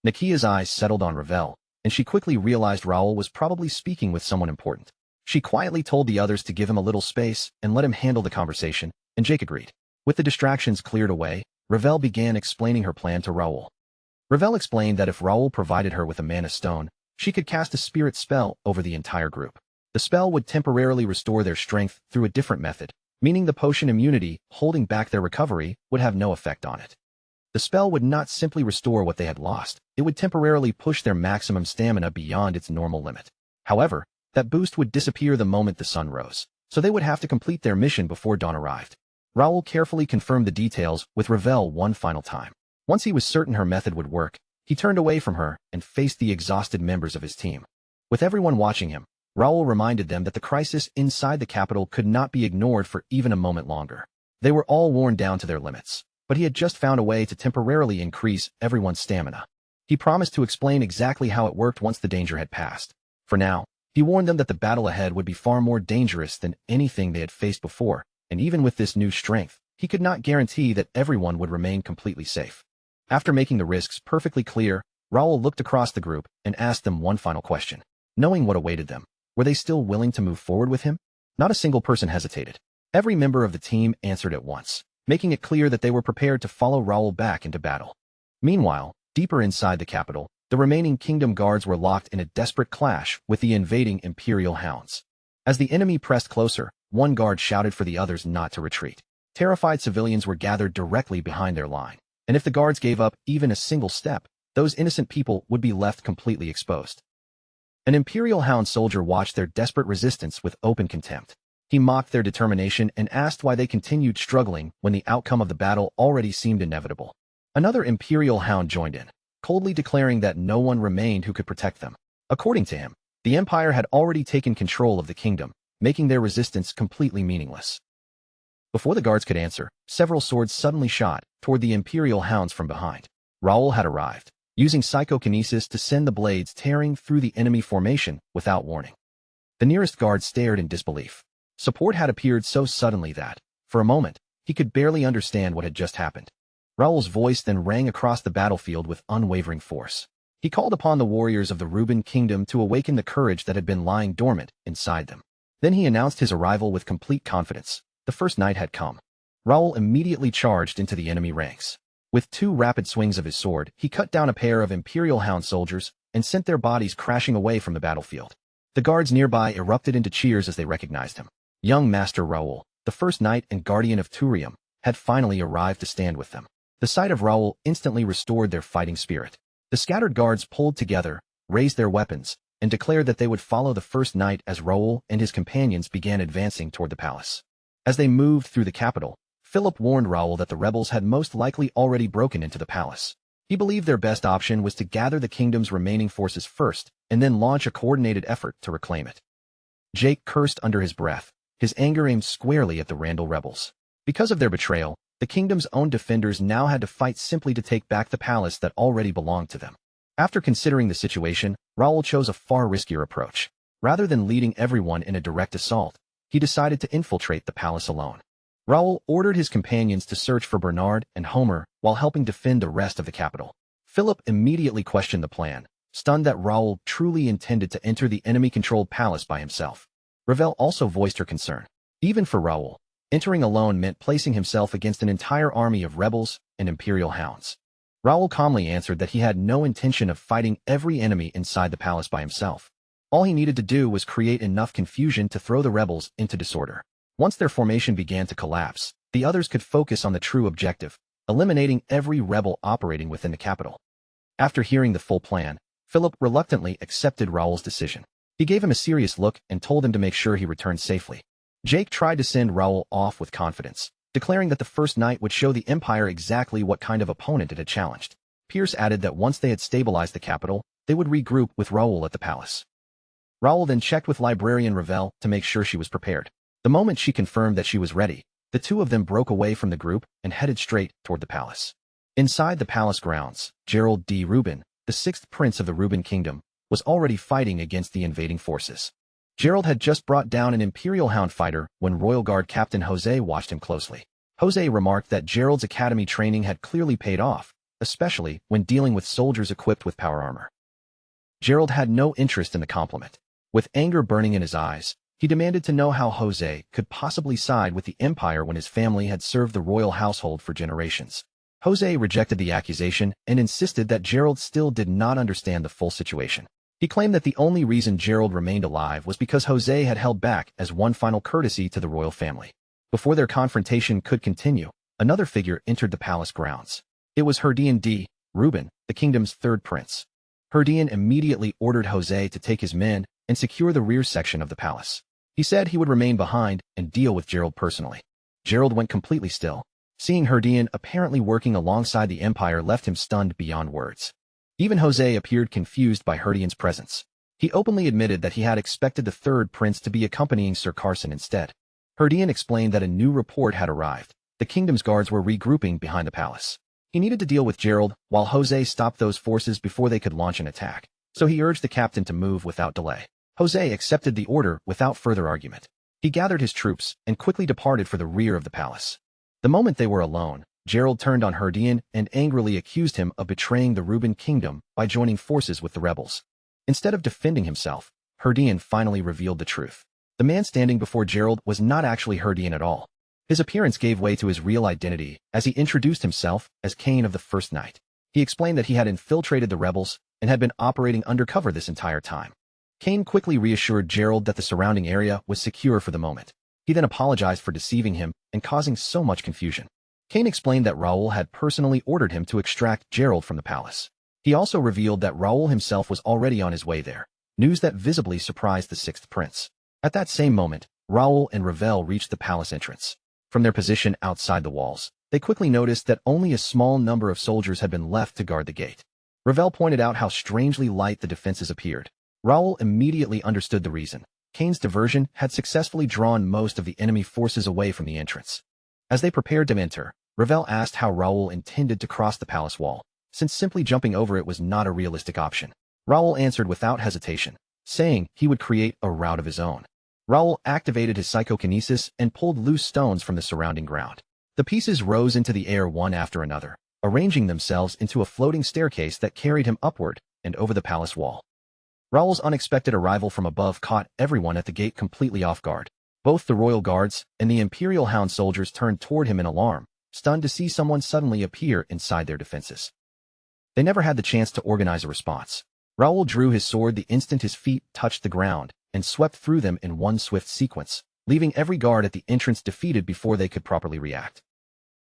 Nakia's eyes settled on Ravel, and she quickly realized Raoul was probably speaking with someone important. She quietly told the others to give him a little space and let him handle the conversation, and Jake agreed. With the distractions cleared away, Ravel began explaining her plan to Raoul. Ravel explained that if Raoul provided her with a mana stone, she could cast a spirit spell over the entire group. The spell would temporarily restore their strength through a different method, meaning the potion immunity holding back their recovery would have no effect on it. The spell would not simply restore what they had lost, it would temporarily push their maximum stamina beyond its normal limit. However, that boost would disappear the moment the sun rose, so they would have to complete their mission before dawn arrived. Raoul carefully confirmed the details with Ravel one final time. Once he was certain her method would work, he turned away from her and faced the exhausted members of his team. With everyone watching him, Raoul reminded them that the crisis inside the capital could not be ignored for even a moment longer. They were all worn down to their limits, but he had just found a way to temporarily increase everyone's stamina. He promised to explain exactly how it worked once the danger had passed. For now, he warned them that the battle ahead would be far more dangerous than anything they had faced before, and even with this new strength, he could not guarantee that everyone would remain completely safe. After making the risks perfectly clear, Raoul looked across the group and asked them one final question. Knowing what awaited them, were they still willing to move forward with him? Not a single person hesitated. Every member of the team answered at once, making it clear that they were prepared to follow Raoul back into battle. Meanwhile, deeper inside the capital, the remaining kingdom guards were locked in a desperate clash with the invading Imperial hounds. As the enemy pressed closer, one guard shouted for the others not to retreat. Terrified civilians were gathered directly behind their line, and if the guards gave up even a single step, those innocent people would be left completely exposed. An Imperial hound soldier watched their desperate resistance with open contempt. He mocked their determination and asked why they continued struggling when the outcome of the battle already seemed inevitable. Another Imperial hound joined in, coldly declaring that no one remained who could protect them. According to him, the Empire had already taken control of the kingdom, making their resistance completely meaningless. Before the guards could answer, several swords suddenly shot toward the Imperial hounds from behind. Raoul had arrived, using psychokinesis to send the blades tearing through the enemy formation without warning. The nearest guard stared in disbelief. Support had appeared so suddenly that, for a moment, he could barely understand what had just happened. Raoul's voice then rang across the battlefield with unwavering force. He called upon the warriors of the Reuben kingdom to awaken the courage that had been lying dormant inside them. Then he announced his arrival with complete confidence. The first night had come. Raoul immediately charged into the enemy ranks. With two rapid swings of his sword, he cut down a pair of Imperial hound soldiers and sent their bodies crashing away from the battlefield. The guards nearby erupted into cheers as they recognized him. Young Master Raoul, the first knight and guardian of Turium, had finally arrived to stand with them. The sight of Raoul instantly restored their fighting spirit. The scattered guards pulled together, raised their weapons, and declared that they would follow the first knight as Raoul and his companions began advancing toward the palace. As they moved through the capital, Philip warned Raoul that the rebels had most likely already broken into the palace. He believed their best option was to gather the kingdom's remaining forces first, and then launch a coordinated effort to reclaim it. Jake cursed under his breath, his anger aimed squarely at the Randall rebels. Because of their betrayal, the kingdom's own defenders now had to fight simply to take back the palace that already belonged to them. After considering the situation, Raoul chose a far riskier approach. Rather than leading everyone in a direct assault, he decided to infiltrate the palace alone. Raoul ordered his companions to search for Bernard and Homer while helping defend the rest of the capital. Philip immediately questioned the plan, stunned that Raoul truly intended to enter the enemy-controlled palace by himself. Ravel also voiced her concern. Even for Raoul, entering alone meant placing himself against an entire army of rebels and Imperial hounds. Raoul calmly answered that he had no intention of fighting every enemy inside the palace by himself. All he needed to do was create enough confusion to throw the rebels into disorder. Once their formation began to collapse, the others could focus on the true objective, eliminating every rebel operating within the capital. After hearing the full plan, Philip reluctantly accepted Raoul's decision. He gave him a serious look and told him to make sure he returned safely. Jake tried to send Raoul off with confidence, declaring that the first night would show the Empire exactly what kind of opponent it had challenged. Pierce added that once they had stabilized the capital, they would regroup with Raoul at the palace. Raoul then checked with librarian Ravel to make sure she was prepared. The moment she confirmed that she was ready, the two of them broke away from the group and headed straight toward the palace. Inside the palace grounds, Gerald D. Rubin, the sixth prince of the Rubin Kingdom, was already fighting against the invading forces. Gerald had just brought down an Imperial Hound fighter when Royal Guard Captain Jose watched him closely. Jose remarked that Gerald's academy training had clearly paid off, especially when dealing with soldiers equipped with power armor. Gerald had no interest in the compliment. With anger burning in his eyes, he demanded to know how Jose could possibly side with the Empire when his family had served the royal household for generations. Jose rejected the accusation and insisted that Gerald still did not understand the full situation. He claimed that the only reason Gerald remained alive was because Jose had held back as one final courtesy to the royal family. Before their confrontation could continue, another figure entered the palace grounds. It was Herdian D. Rubin, the kingdom's third prince. Herdian immediately ordered Jose to take his men and secure the rear section of the palace. He said he would remain behind and deal with Gerald personally. Gerald went completely still. Seeing Herdian apparently working alongside the Empire left him stunned beyond words. Even Jose appeared confused by Herdian's presence. He openly admitted that he had expected the third prince to be accompanying Sir Carson instead. Herdian explained that a new report had arrived. The kingdom's guards were regrouping behind the palace. He needed to deal with Gerald, while Jose stopped those forces before they could launch an attack, so he urged the captain to move without delay. Jose accepted the order without further argument. He gathered his troops and quickly departed for the rear of the palace. The moment they were alone, Gerald turned on Herdian and angrily accused him of betraying the Rubin Kingdom by joining forces with the rebels. Instead of defending himself, Herdian finally revealed the truth. The man standing before Gerald was not actually Herdian at all. His appearance gave way to his real identity as he introduced himself as Cain of the First Night. He explained that he had infiltrated the rebels and had been operating undercover this entire time. Cain quickly reassured Gerald that the surrounding area was secure for the moment. He then apologized for deceiving him and causing so much confusion. Cain explained that Raoul had personally ordered him to extract Gerald from the palace. He also revealed that Raoul himself was already on his way there, news that visibly surprised the sixth prince. At that same moment, Raoul and Ravel reached the palace entrance. From their position outside the walls, they quickly noticed that only a small number of soldiers had been left to guard the gate. Ravel pointed out how strangely light the defenses appeared. Raoul immediately understood the reason. Cain's diversion had successfully drawn most of the enemy forces away from the entrance. As they prepared to enter, Ravel asked how Raoul intended to cross the palace wall, since simply jumping over it was not a realistic option. Raoul answered without hesitation, saying he would create a route of his own. Raoul activated his psychokinesis and pulled loose stones from the surrounding ground. The pieces rose into the air one after another, arranging themselves into a floating staircase that carried him upward and over the palace wall. Raoul's unexpected arrival from above caught everyone at the gate completely off guard. Both the royal guards and the Imperial Hound soldiers turned toward him in alarm, stunned to see someone suddenly appear inside their defenses. They never had the chance to organize a response. Raoul drew his sword the instant his feet touched the ground and swept through them in one swift sequence, leaving every guard at the entrance defeated before they could properly react.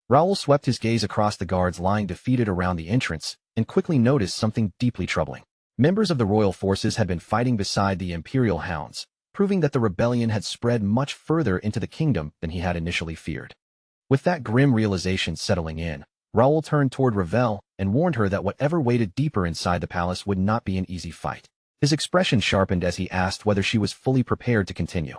Raoul swept his gaze across the guards lying defeated around the entrance and quickly noticed something deeply troubling. Members of the royal forces had been fighting beside the Imperial Hounds, proving that the rebellion had spread much further into the kingdom than he had initially feared. With that grim realization settling in, Raoul turned toward Ravel and warned her that whatever waited deeper inside the palace would not be an easy fight. His expression sharpened as he asked whether she was fully prepared to continue.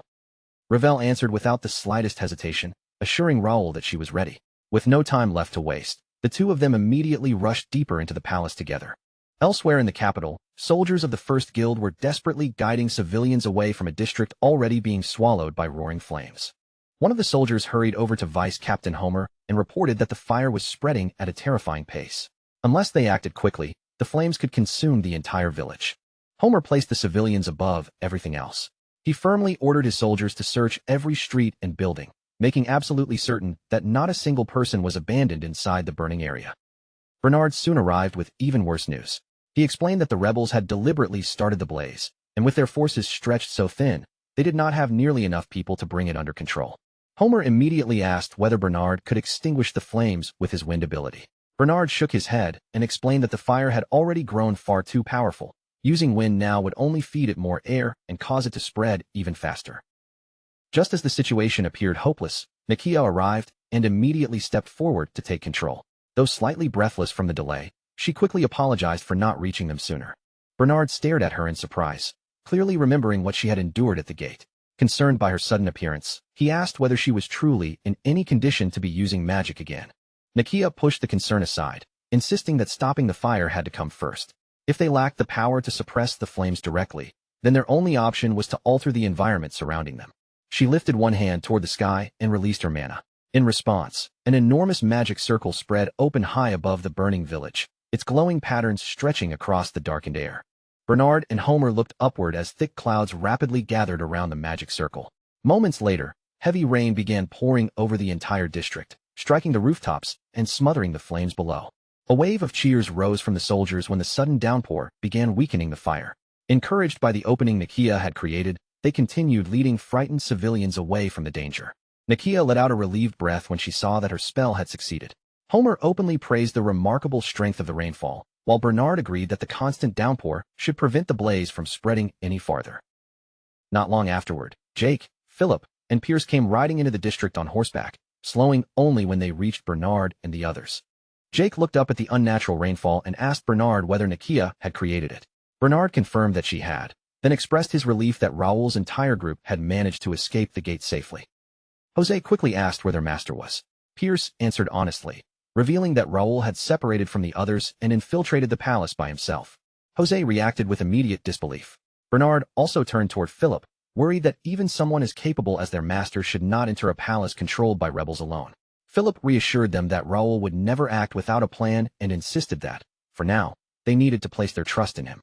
Ravel answered without the slightest hesitation, assuring Raoul that she was ready. With no time left to waste, the two of them immediately rushed deeper into the palace together. Elsewhere in the capital, soldiers of the First Guild were desperately guiding civilians away from a district already being swallowed by roaring flames. One of the soldiers hurried over to Vice Captain Homer and reported that the fire was spreading at a terrifying pace. Unless they acted quickly, the flames could consume the entire village. Homer placed the civilians above everything else. He firmly ordered his soldiers to search every street and building, making absolutely certain that not a single person was abandoned inside the burning area. Bernard soon arrived with even worse news. He explained that the rebels had deliberately started the blaze, and with their forces stretched so thin, they did not have nearly enough people to bring it under control. Homer immediately asked whether Bernard could extinguish the flames with his wind ability. Bernard shook his head and explained that the fire had already grown far too powerful. Using wind now would only feed it more air and cause it to spread even faster. Just as the situation appeared hopeless, Nakia arrived and immediately stepped forward to take control. Though slightly breathless from the delay, she quickly apologized for not reaching them sooner. Bernard stared at her in surprise, clearly remembering what she had endured at the gate. Concerned by her sudden appearance, he asked whether she was truly in any condition to be using magic again. Nakia pushed the concern aside, insisting that stopping the fire had to come first. If they lacked the power to suppress the flames directly, then their only option was to alter the environment surrounding them. She lifted one hand toward the sky and released her mana. In response, an enormous magic circle spread open high above the burning village, its glowing patterns stretching across the darkened air. Bernard and Homer looked upward as thick clouds rapidly gathered around the magic circle. Moments later, heavy rain began pouring over the entire district, striking the rooftops and smothering the flames below. A wave of cheers rose from the soldiers when the sudden downpour began weakening the fire. Encouraged by the opening Nakia had created, they continued leading frightened civilians away from the danger. Nakia let out a relieved breath when she saw that her spell had succeeded. Homer openly praised the remarkable strength of the rainfall, while Bernard agreed that the constant downpour should prevent the blaze from spreading any farther. Not long afterward, Jake, Philip, and Pierce came riding into the district on horseback, slowing only when they reached Bernard and the others. Jake looked up at the unnatural rainfall and asked Bernard whether Nakia had created it. Bernard confirmed that she had, then expressed his relief that Raoul's entire group had managed to escape the gate safely. Jose quickly asked where their master was. Pierce answered honestly, revealing that Raoul had separated from the others and infiltrated the palace by himself. Jose reacted with immediate disbelief. Bernard also turned toward Philip, worried that even someone as capable as their master should not enter a palace controlled by rebels alone. Philip reassured them that Raoul would never act without a plan and insisted that, for now, they needed to place their trust in him.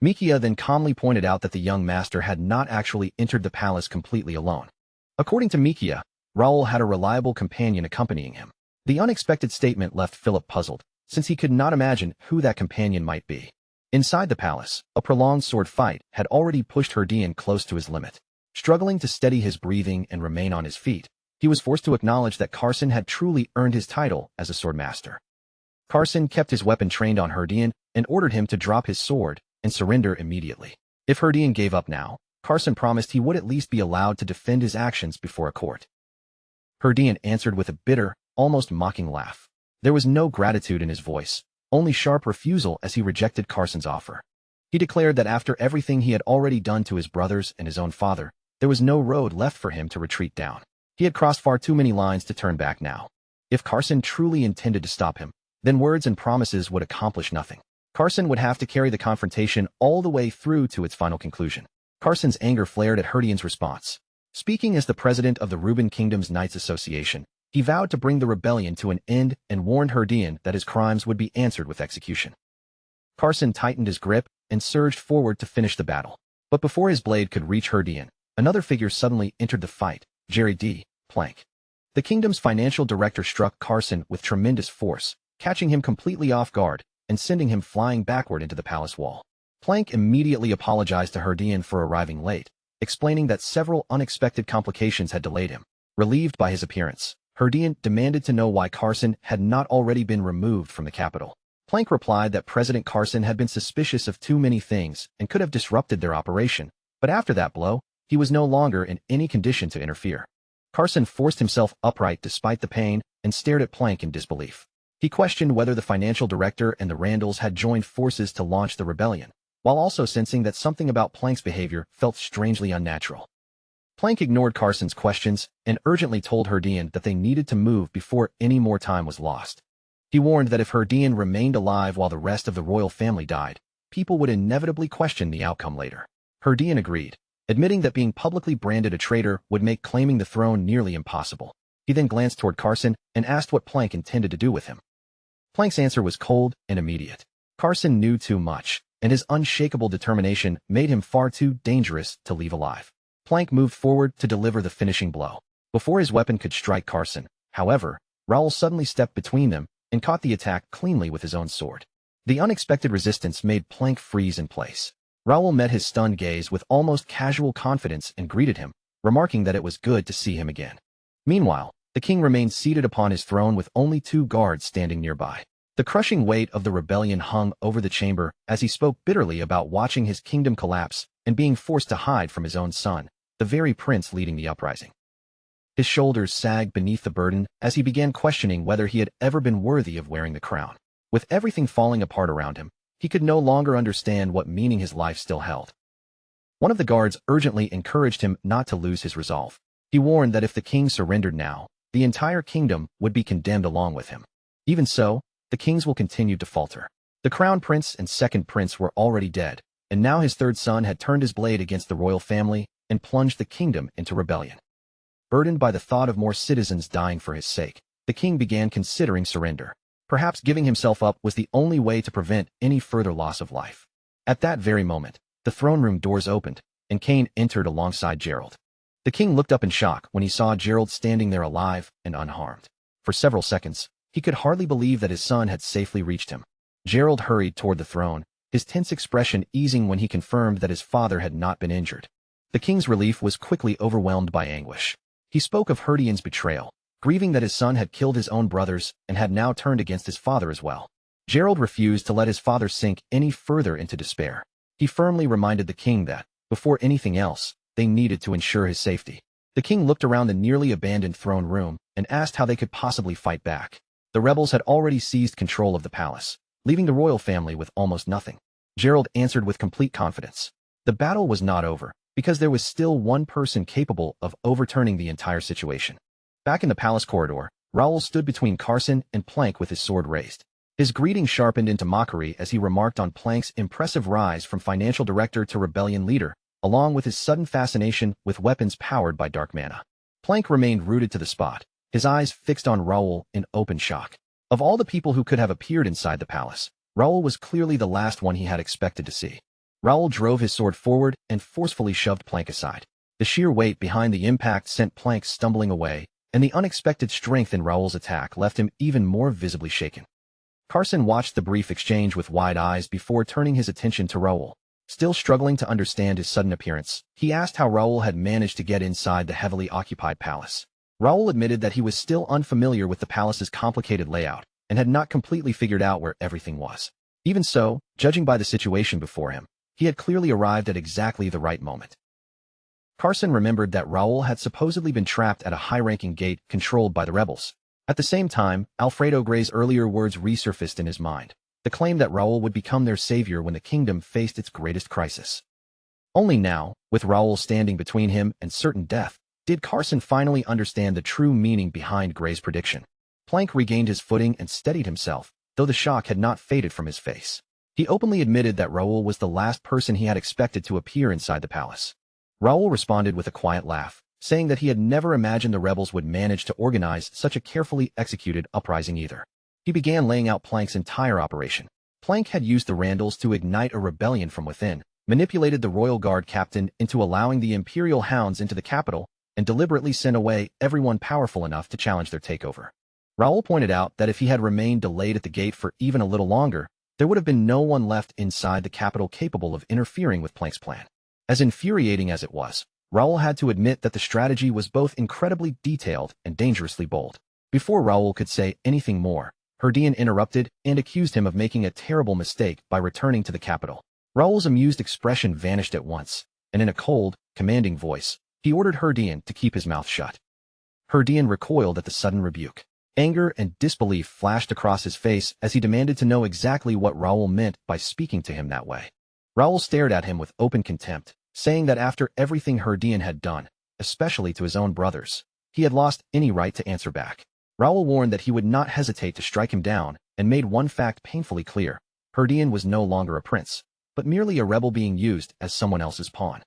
Mikia then calmly pointed out that the young master had not actually entered the palace completely alone. According to Mikia, Raoul had a reliable companion accompanying him. The unexpected statement left Philip puzzled, since he could not imagine who that companion might be. Inside the palace, a prolonged sword fight had already pushed Herdian close to his limit. Struggling to steady his breathing and remain on his feet, he was forced to acknowledge that Carson had truly earned his title as a swordmaster. Carson kept his weapon trained on Herdian and ordered him to drop his sword and surrender immediately. If Herdian gave up now, Carson promised he would at least be allowed to defend his actions before a court. Herdian answered with a bitter, almost mocking laugh. There was no gratitude in his voice, only sharp refusal as he rejected Carson's offer. He declared that after everything he had already done to his brothers and his own father, there was no road left for him to retreat down. He had crossed far too many lines to turn back now. If Carson truly intended to stop him, then words and promises would accomplish nothing. Carson would have to carry the confrontation all the way through to its final conclusion. Carson's anger flared at Herdian's response. Speaking as the president of the Reuben Kingdom's Knights Association, he vowed to bring the rebellion to an end and warned Herdian that his crimes would be answered with execution. Carson tightened his grip and surged forward to finish the battle. But before his blade could reach Herdian, another figure suddenly entered the fight, Jerry D. Plank. The kingdom's financial director struck Carson with tremendous force, catching him completely off guard and sending him flying backward into the palace wall. Plank immediately apologized to Herdian for arriving late, explaining that several unexpected complications had delayed him. Relieved by his appearance, Herdian demanded to know why Carson had not already been removed from the capital. Plank replied that President Carson had been suspicious of too many things and could have disrupted their operation, but after that blow, he was no longer in any condition to interfere. Carson forced himself upright despite the pain and stared at Plank in disbelief. He questioned whether the financial director and the Randalls had joined forces to launch the rebellion, while also sensing that something about Plank's behavior felt strangely unnatural. Plank ignored Carson's questions and urgently told Herdian that they needed to move before any more time was lost. He warned that if Herdian remained alive while the rest of the royal family died, people would inevitably question the outcome later. Herdian agreed, admitting that being publicly branded a traitor would make claiming the throne nearly impossible. He then glanced toward Carson and asked what Plank intended to do with him. Plank's answer was cold and immediate. Carson knew too much, and his unshakable determination made him far too dangerous to leave alive. Plank moved forward to deliver the finishing blow. Before his weapon could strike Carson, however, Raoul suddenly stepped between them and caught the attack cleanly with his own sword. The unexpected resistance made Plank freeze in place. Raoul met his stunned gaze with almost casual confidence and greeted him, remarking that it was good to see him again. Meanwhile, the king remained seated upon his throne with only 2 guards standing nearby. The crushing weight of the rebellion hung over the chamber as he spoke bitterly about watching his kingdom collapse and being forced to hide from his own son, the very prince leading the uprising. His shoulders sagged beneath the burden as he began questioning whether he had ever been worthy of wearing the crown. With everything falling apart around him, he could no longer understand what meaning his life still held. One of the guards urgently encouraged him not to lose his resolve. He warned that if the king surrendered now, the entire kingdom would be condemned along with him. Even so, the kings will continue to falter. The crown prince and second prince were already dead, and now his third son had turned his blade against the royal family and plunged the kingdom into rebellion. Burdened by the thought of more citizens dying for his sake, the king began considering surrender. Perhaps giving himself up was the only way to prevent any further loss of life. At that very moment, the throne room doors opened, and Cain entered alongside Gerald. The king looked up in shock when he saw Gerald standing there alive and unharmed. For several seconds, he could hardly believe that his son had safely reached him. Gerald hurried toward the throne, his tense expression easing when he confirmed that his father had not been injured. The king's relief was quickly overwhelmed by anguish. He spoke of Herdian's betrayal, grieving that his son had killed his own brothers and had now turned against his father as well. Gerald refused to let his father sink any further into despair. He firmly reminded the king that, before anything else, they needed to ensure his safety. The king looked around the nearly abandoned throne room and asked how they could possibly fight back. The rebels had already seized control of the palace, leaving the royal family with almost nothing. Gerald answered with complete confidence. The battle was not over, because there was still one person capable of overturning the entire situation. Back in the palace corridor, Raoul stood between Carson and Plank with his sword raised. His greeting sharpened into mockery as he remarked on Plank's impressive rise from financial director to rebellion leader, along with his sudden fascination with weapons powered by dark mana. Plank remained rooted to the spot, his eyes fixed on Raoul in open shock. Of all the people who could have appeared inside the palace, Raoul was clearly the last one he had expected to see. Raoul drove his sword forward and forcefully shoved Plank aside. The sheer weight behind the impact sent Plank stumbling away, and the unexpected strength in Raoul's attack left him even more visibly shaken. Carson watched the brief exchange with wide eyes before turning his attention to Raoul. Still struggling to understand his sudden appearance, he asked how Raoul had managed to get inside the heavily occupied palace. Raoul admitted that he was still unfamiliar with the palace's complicated layout and had not completely figured out where everything was. Even so, judging by the situation before him, he had clearly arrived at exactly the right moment. Carson remembered that Raoul had supposedly been trapped at a high-ranking gate controlled by the rebels. At the same time, Alfredo Gray's earlier words resurfaced in his mind, the claim that Raoul would become their savior when the kingdom faced its greatest crisis. Only now, with Raoul standing between him and certain death, did Carson finally understand the true meaning behind Gray's prediction. Plank regained his footing and steadied himself, though the shock had not faded from his face. He openly admitted that Raoul was the last person he had expected to appear inside the palace. Raoul responded with a quiet laugh, saying that he had never imagined the rebels would manage to organize such a carefully executed uprising either. He began laying out Plank's entire operation. Plank had used the Randalls to ignite a rebellion from within, manipulated the royal guard captain into allowing the Imperial Hounds into the capital, and deliberately sent away everyone powerful enough to challenge their takeover. Raoul pointed out that if he had remained delayed at the gate for even a little longer, there would have been no one left inside the capital capable of interfering with Plank's plan. As infuriating as it was, Raoul had to admit that the strategy was both incredibly detailed and dangerously bold. Before Raoul could say anything more, Herdian interrupted and accused him of making a terrible mistake by returning to the capital. Raoul's amused expression vanished at once, and in a cold, commanding voice, he ordered Herdian to keep his mouth shut. Herdian recoiled at the sudden rebuke. Anger and disbelief flashed across his face as he demanded to know exactly what Raoul meant by speaking to him that way. Raoul stared at him with open contempt, saying that after everything Herdian had done, especially to his own brothers, he had lost any right to answer back. Raoul warned that he would not hesitate to strike him down and made one fact painfully clear. Herdian was no longer a prince, but merely a rebel being used as someone else's pawn.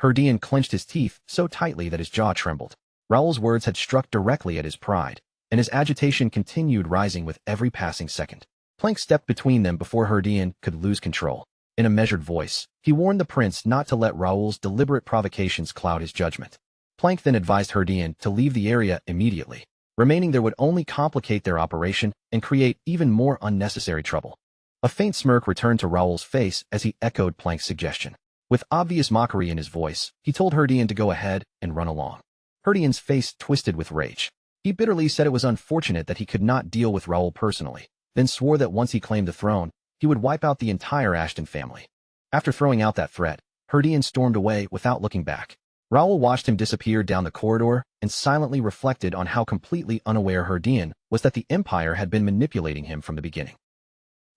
Herdian clenched his teeth so tightly that his jaw trembled. Raoul's words had struck directly at his pride, and his agitation continued rising with every passing second. Plank stepped between them before Herdian could lose control. In a measured voice, he warned the prince not to let Raoul's deliberate provocations cloud his judgment. Plank then advised Herdian to leave the area immediately. Remaining there would only complicate their operation and create even more unnecessary trouble. A faint smirk returned to Raoul's face as he echoed Plank's suggestion. With obvious mockery in his voice, he told Herdian to go ahead and run along. Herdian's face twisted with rage. He bitterly said it was unfortunate that he could not deal with Raoul personally. then swore that once he claimed the throne, he would wipe out the entire Ashton family. After throwing out that threat, Herdian stormed away without looking back. Raoul watched him disappear down the corridor and silently reflected on how completely unaware Herdian was that the Empire had been manipulating him from the beginning.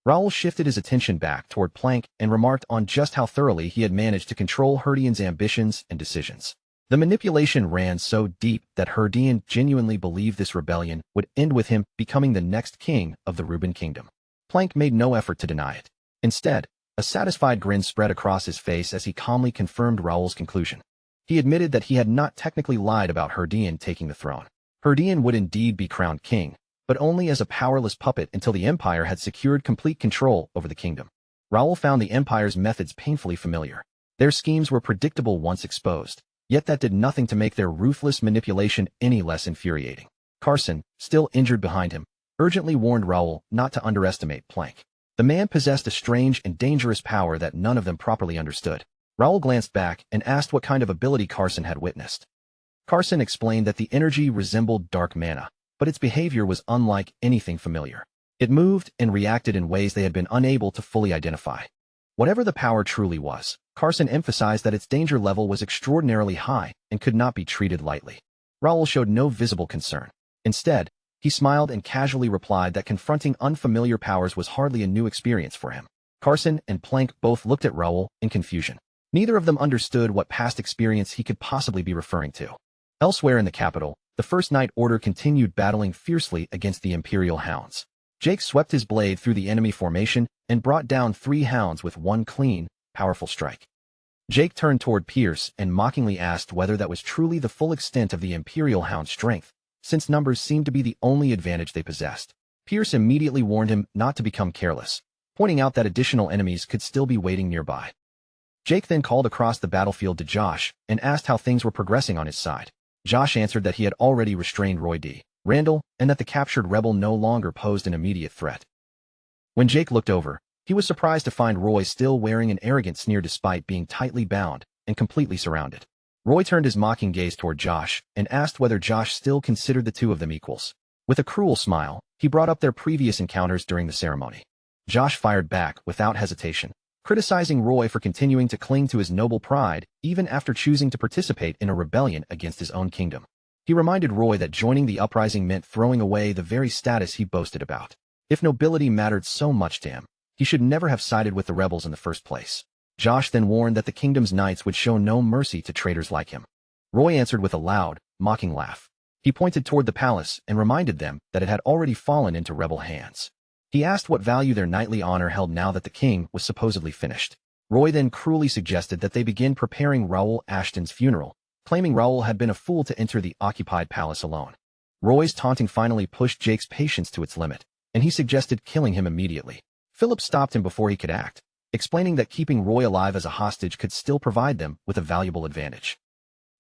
Raoul shifted his attention back toward Planck and remarked on just how thoroughly he had managed to control Herdian's ambitions and decisions. The manipulation ran so deep that Herdian genuinely believed this rebellion would end with him becoming the next king of the Reuben Kingdom. Planck made no effort to deny it. Instead, a satisfied grin spread across his face as he calmly confirmed Raoul's conclusion. He admitted that he had not technically lied about Herdian taking the throne. Herdian would indeed be crowned king, but only as a powerless puppet until the Empire had secured complete control over the kingdom. Raoul found the Empire's methods painfully familiar. Their schemes were predictable once exposed, yet that did nothing to make their ruthless manipulation any less infuriating. Carson, still injured behind him, urgently warned Raoul not to underestimate Planck. The man possessed a strange and dangerous power that none of them properly understood. Raoul glanced back and asked what kind of ability Carson had witnessed. Carson explained that the energy resembled dark mana, but its behavior was unlike anything familiar. It moved and reacted in ways they had been unable to fully identify. Whatever the power truly was, Carson emphasized that its danger level was extraordinarily high and could not be treated lightly. Raoul showed no visible concern. Instead, he smiled and casually replied that confronting unfamiliar powers was hardly a new experience for him. Carson and Planck both looked at Raoul in confusion. Neither of them understood what past experience he could possibly be referring to. Elsewhere in the capital, the First Night Order continued battling fiercely against the Imperial Hounds. Jake swept his blade through the enemy formation and brought down 3 hounds with one clean, powerful strike. Jake turned toward Pierce and mockingly asked whether that was truly the full extent of the Imperial Hound's strength, since numbers seemed to be the only advantage they possessed. Pierce immediately warned him not to become careless, pointing out that additional enemies could still be waiting nearby. Jake then called across the battlefield to Josh and asked how things were progressing on his side. Josh answered that he had already restrained Roy D. Randall and that the captured rebel no longer posed an immediate threat. When Jake looked over, he was surprised to find Roy still wearing an arrogant sneer despite being tightly bound and completely surrounded. Roy turned his mocking gaze toward Josh and asked whether Josh still considered the two of them equals. With a cruel smile, he brought up their previous encounters during the ceremony. Josh fired back without hesitation, criticizing Roy for continuing to cling to his noble pride even after choosing to participate in a rebellion against his own kingdom. He reminded Roy that joining the uprising meant throwing away the very status he boasted about. If nobility mattered so much to him, he should never have sided with the rebels in the first place. Josh then warned that the kingdom's knights would show no mercy to traitors like him. Roy answered with a loud, mocking laugh. He pointed toward the palace and reminded them that it had already fallen into rebel hands. He asked what value their knightly honor held now that the king was supposedly finished. Roy then cruelly suggested that they begin preparing Raoul Ashton's funeral, claiming Raoul had been a fool to enter the occupied palace alone. Roy's taunting finally pushed Jake's patience to its limit, and he suggested killing him immediately. Philip stopped him before he could act, explaining that keeping Roy alive as a hostage could still provide them with a valuable advantage.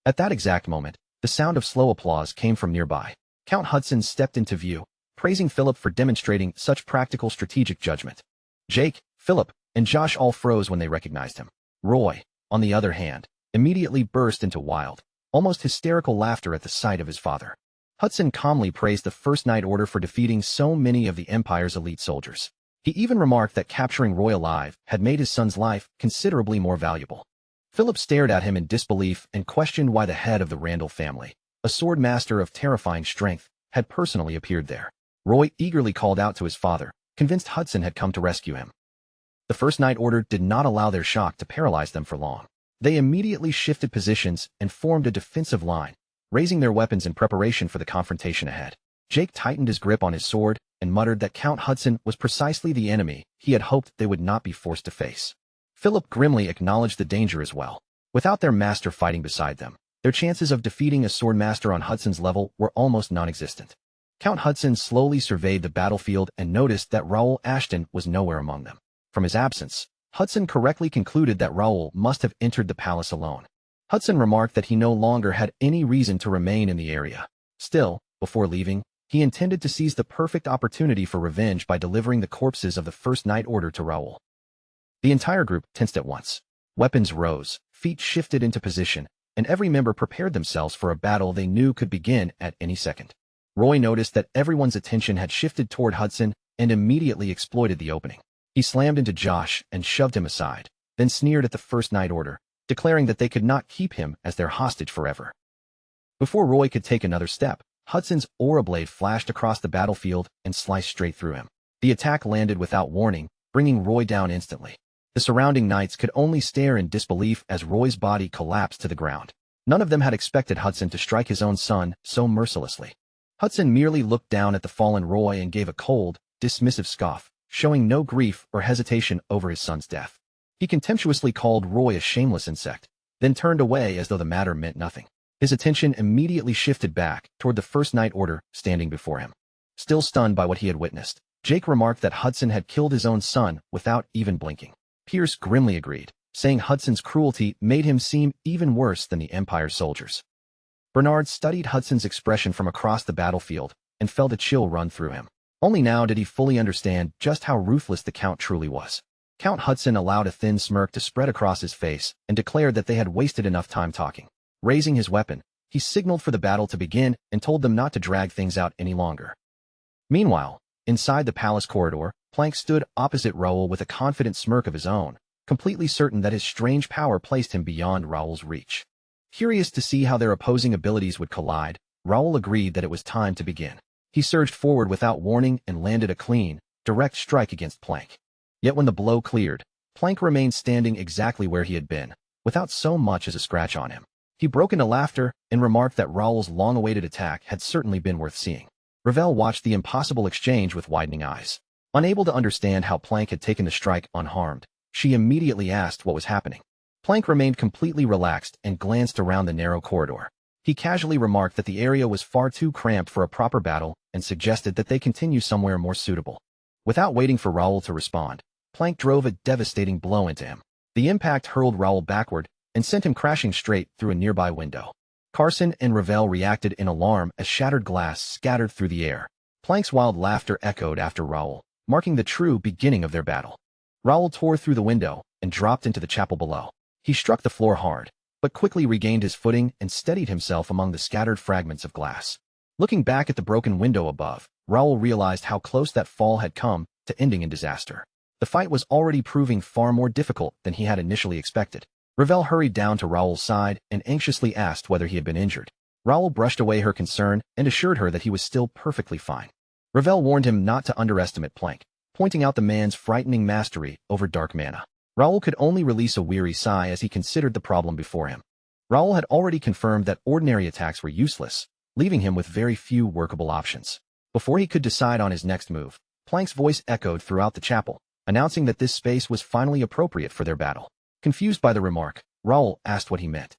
At that exact moment, the sound of slow applause came from nearby. Count Hudson stepped into view, praising Philip for demonstrating such practical strategic judgment. Jake, Philip, and Josh all froze when they recognized him. Roy, on the other hand, immediately burst into wild, almost hysterical laughter at the sight of his father. Hudson calmly praised the First Night Order for defeating so many of the Empire's elite soldiers. He even remarked that capturing Roy alive had made his son's life considerably more valuable. Philip stared at him in disbelief and questioned why the head of the Randall family, a sword master of terrifying strength, had personally appeared there. Roy eagerly called out to his father, convinced Hudson had come to rescue him. The First Night Order did not allow their shock to paralyze them for long. They immediately shifted positions and formed a defensive line, raising their weapons in preparation for the confrontation ahead. Jake tightened his grip on his sword and muttered that Count Hudson was precisely the enemy he had hoped they would not be forced to face. Philip grimly acknowledged the danger as well. Without their master fighting beside them, their chances of defeating a swordmaster on Hudson's level were almost non-existent. Count Hudson slowly surveyed the battlefield and noticed that Raoul Ashton was nowhere among them. From his absence, Hudson correctly concluded that Raoul must have entered the palace alone. Hudson remarked that he no longer had any reason to remain in the area. Still, before leaving, he intended to seize the perfect opportunity for revenge by delivering the corpses of the First Night Order to Raoul. The entire group tensed at once. Weapons rose, feet shifted into position, and every member prepared themselves for a battle they knew could begin at any second. Roy noticed that everyone's attention had shifted toward Hudson and immediately exploited the opening. He slammed into Josh and shoved him aside, then sneered at the First Night Order, declaring that they could not keep him as their hostage forever. Before Roy could take another step, Hudson's aura blade flashed across the battlefield and sliced straight through him. The attack landed without warning, bringing Roy down instantly. The surrounding knights could only stare in disbelief as Roy's body collapsed to the ground. None of them had expected Hudson to strike his own son so mercilessly. Hudson merely looked down at the fallen Roy and gave a cold, dismissive scoff, showing no grief or hesitation over his son's death. He contemptuously called Roy a shameless insect, then turned away as though the matter meant nothing. His attention immediately shifted back toward the First Night Order standing before him. Still stunned by what he had witnessed, Jake remarked that Hudson had killed his own son without even blinking. Pierce grimly agreed, saying Hudson's cruelty made him seem even worse than the Empire's soldiers. Bernard studied Hudson's expression from across the battlefield and felt a chill run through him. Only now did he fully understand just how ruthless the Count truly was. Count Hudson allowed a thin smirk to spread across his face and declared that they had wasted enough time talking. Raising his weapon, he signaled for the battle to begin and told them not to drag things out any longer. Meanwhile, inside the palace corridor, Plank stood opposite Raoul with a confident smirk of his own, completely certain that his strange power placed him beyond Raoul's reach. Curious to see how their opposing abilities would collide, Raoul agreed that it was time to begin. He surged forward without warning and landed a clean, direct strike against Plank. Yet when the blow cleared, Plank remained standing exactly where he had been, without so much as a scratch on him. He broke into laughter and remarked that Raoul's long-awaited attack had certainly been worth seeing. Ravel watched the impossible exchange with widening eyes. Unable to understand how Plank had taken the strike unharmed, she immediately asked what was happening. Plank remained completely relaxed and glanced around the narrow corridor. He casually remarked that the area was far too cramped for a proper battle and suggested that they continue somewhere more suitable. Without waiting for Raoul to respond, Plank drove a devastating blow into him. The impact hurled Raoul backward and sent him crashing straight through a nearby window. Carson and Ravel reacted in alarm as shattered glass scattered through the air. Plank's wild laughter echoed after Raoul, marking the true beginning of their battle. Raoul tore through the window and dropped into the chapel below. He struck the floor hard, but quickly regained his footing and steadied himself among the scattered fragments of glass. Looking back at the broken window above, Raoul realized how close that fall had come to ending in disaster. The fight was already proving far more difficult than he had initially expected. Ravel hurried down to Raoul's side and anxiously asked whether he had been injured. Raoul brushed away her concern and assured her that he was still perfectly fine. Ravel warned him not to underestimate Plank, pointing out the man's frightening mastery over dark mana. Raoul could only release a weary sigh as he considered the problem before him. Raoul had already confirmed that ordinary attacks were useless, leaving him with very few workable options. Before he could decide on his next move, Plank's voice echoed throughout the chapel, announcing that this space was finally appropriate for their battle. Confused by the remark, Raoul asked what he meant.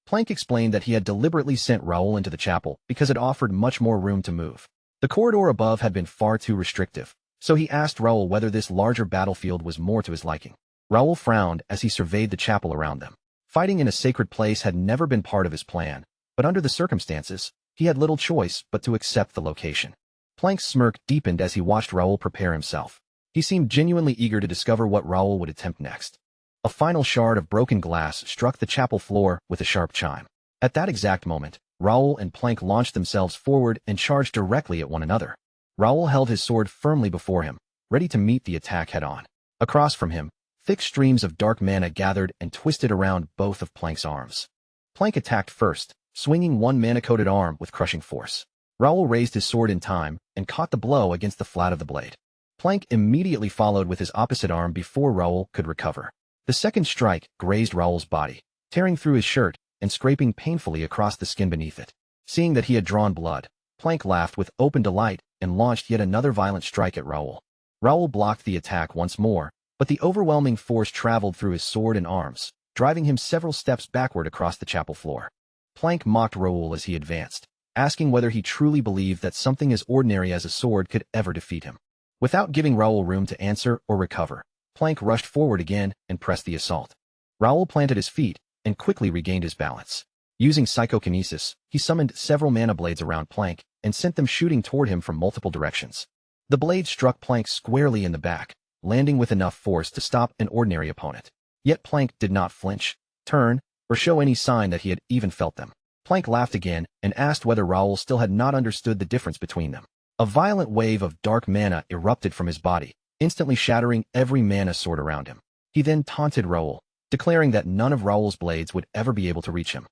Plank explained that he had deliberately sent Raoul into the chapel because it offered much more room to move. The corridor above had been far too restrictive, so he asked Raoul whether this larger battlefield was more to his liking. Raoul frowned as he surveyed the chapel around them. Fighting in a sacred place had never been part of his plan, but under the circumstances, he had little choice but to accept the location. Plank's smirk deepened as he watched Raoul prepare himself. He seemed genuinely eager to discover what Raoul would attempt next. A final shard of broken glass struck the chapel floor with a sharp chime. At that exact moment, Raoul and Plank launched themselves forward and charged directly at one another. Raoul held his sword firmly before him, ready to meet the attack head-on. Across from him, thick streams of dark mana gathered and twisted around both of Plank's arms. Plank attacked first, swinging one mana-coated arm with crushing force. Raoul raised his sword in time and caught the blow against the flat of the blade. Plank immediately followed with his opposite arm before Raoul could recover. The second strike grazed Raoul's body, tearing through his shirt and scraping painfully across the skin beneath it. Seeing that he had drawn blood, Plank laughed with open delight and launched yet another violent strike at Raoul. Raoul blocked the attack once more, but the overwhelming force traveled through his sword and arms, driving him several steps backward across the chapel floor. Plank mocked Raoul as he advanced, asking whether he truly believed that something as ordinary as a sword could ever defeat him. Without giving Raoul room to answer or recover, Plank rushed forward again and pressed the assault. Raoul planted his feet and quickly regained his balance. Using psychokinesis, he summoned several mana blades around Plank and sent them shooting toward him from multiple directions. The blade struck Plank squarely in the back, landing with enough force to stop an ordinary opponent. Yet Plank did not flinch, turn, or show any sign that he had even felt them. Plank laughed again and asked whether Raoul still had not understood the difference between them. A violent wave of dark mana erupted from his body, instantly shattering every mana sword around him. He then taunted Raoul, declaring that none of Raoul's blades would ever be able to reach him.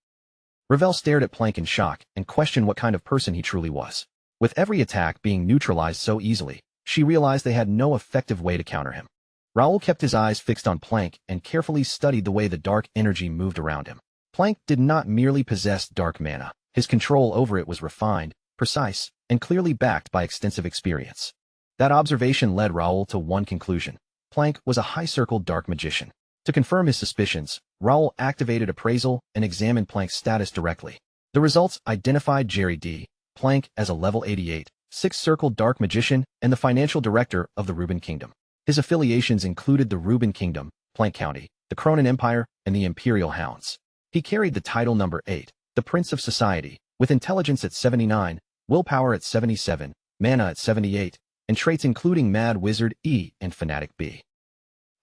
Ravel stared at Plank in shock and questioned what kind of person he truly was. With every attack being neutralized so easily, she realized they had no effective way to counter him. Raoul kept his eyes fixed on Plank and carefully studied the way the dark energy moved around him. Plank did not merely possess dark mana. His control over it was refined, precise, and clearly backed by extensive experience. That observation led Raoul to one conclusion. Plank was a high-circled dark magician. To confirm his suspicions, Raoul activated appraisal and examined Plank's status directly. The results identified Jerry D. Plank as a level 88, six-circled dark magician and the financial director of the Reuben Kingdom. His affiliations included the Reuben Kingdom, Plank County, the Cronin Empire, and the Imperial Hounds. He carried the title number 8, the Prince of Society, with intelligence at 79, willpower at 77, mana at 78, and traits including Mad Wizard E and Fanatic B.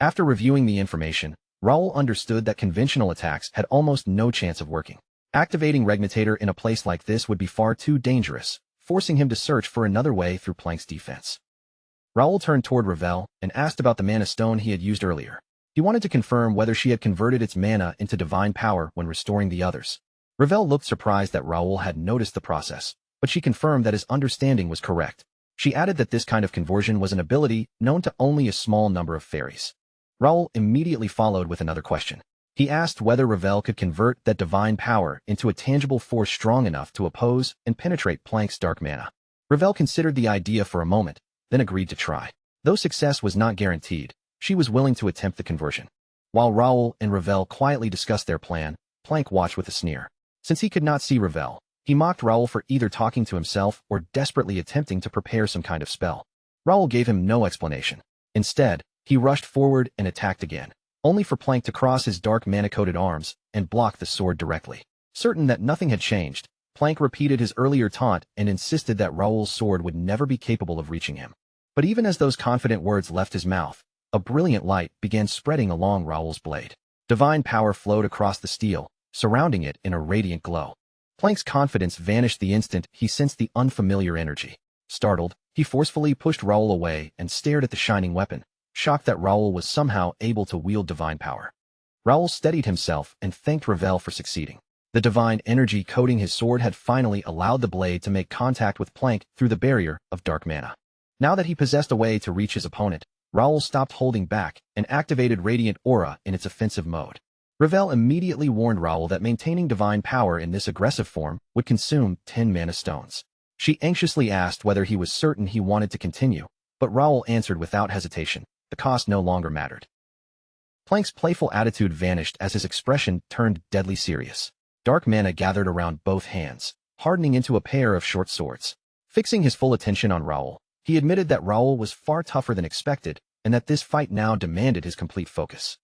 After reviewing the information, Raoul understood that conventional attacks had almost no chance of working. Activating Regmetator in a place like this would be far too dangerous, forcing him to search for another way through Plank's defense. Raoul turned toward Ravel and asked about the mana stone he had used earlier. He wanted to confirm whether she had converted its mana into divine power when restoring the others. Ravel looked surprised that Raoul had noticed the process, but she confirmed that his understanding was correct. She added that this kind of conversion was an ability known to only a small number of fairies. Raoul immediately followed with another question. He asked whether Ravel could convert that divine power into a tangible force strong enough to oppose and penetrate Plank's dark mana. Ravel considered the idea for a moment, then agreed to try. Though success was not guaranteed, she was willing to attempt the conversion. While Raoul and Ravel quietly discussed their plan, Plank watched with a sneer. Since he could not see Ravel, he mocked Raoul for either talking to himself or desperately attempting to prepare some kind of spell. Raoul gave him no explanation. Instead, he rushed forward and attacked again, only for Plank to cross his dark mana-coated arms and block the sword directly. Certain that nothing had changed, Plank repeated his earlier taunt and insisted that Raoul's sword would never be capable of reaching him. But even as those confident words left his mouth, a brilliant light began spreading along Raoul's blade. Divine power flowed across the steel, surrounding it in a radiant glow. Plank's confidence vanished the instant he sensed the unfamiliar energy. Startled, he forcefully pushed Raoul away and stared at the shining weapon, shocked that Raoul was somehow able to wield divine power. Raoul steadied himself and thanked Ravel for succeeding. The divine energy coating his sword had finally allowed the blade to make contact with Plank through the barrier of dark mana. Now that he possessed a way to reach his opponent, Raoul stopped holding back and activated Radiant Aura in its offensive mode. Ravel immediately warned Raoul that maintaining divine power in this aggressive form would consume 10 mana stones. She anxiously asked whether he was certain he wanted to continue, but Raoul answered without hesitation. The cost no longer mattered. Plank's playful attitude vanished as his expression turned deadly serious. Dark mana gathered around both hands, hardening into a pair of short swords. Fixing his full attention on Raoul, he admitted that Raoul was far tougher than expected and that this fight now demanded his complete focus.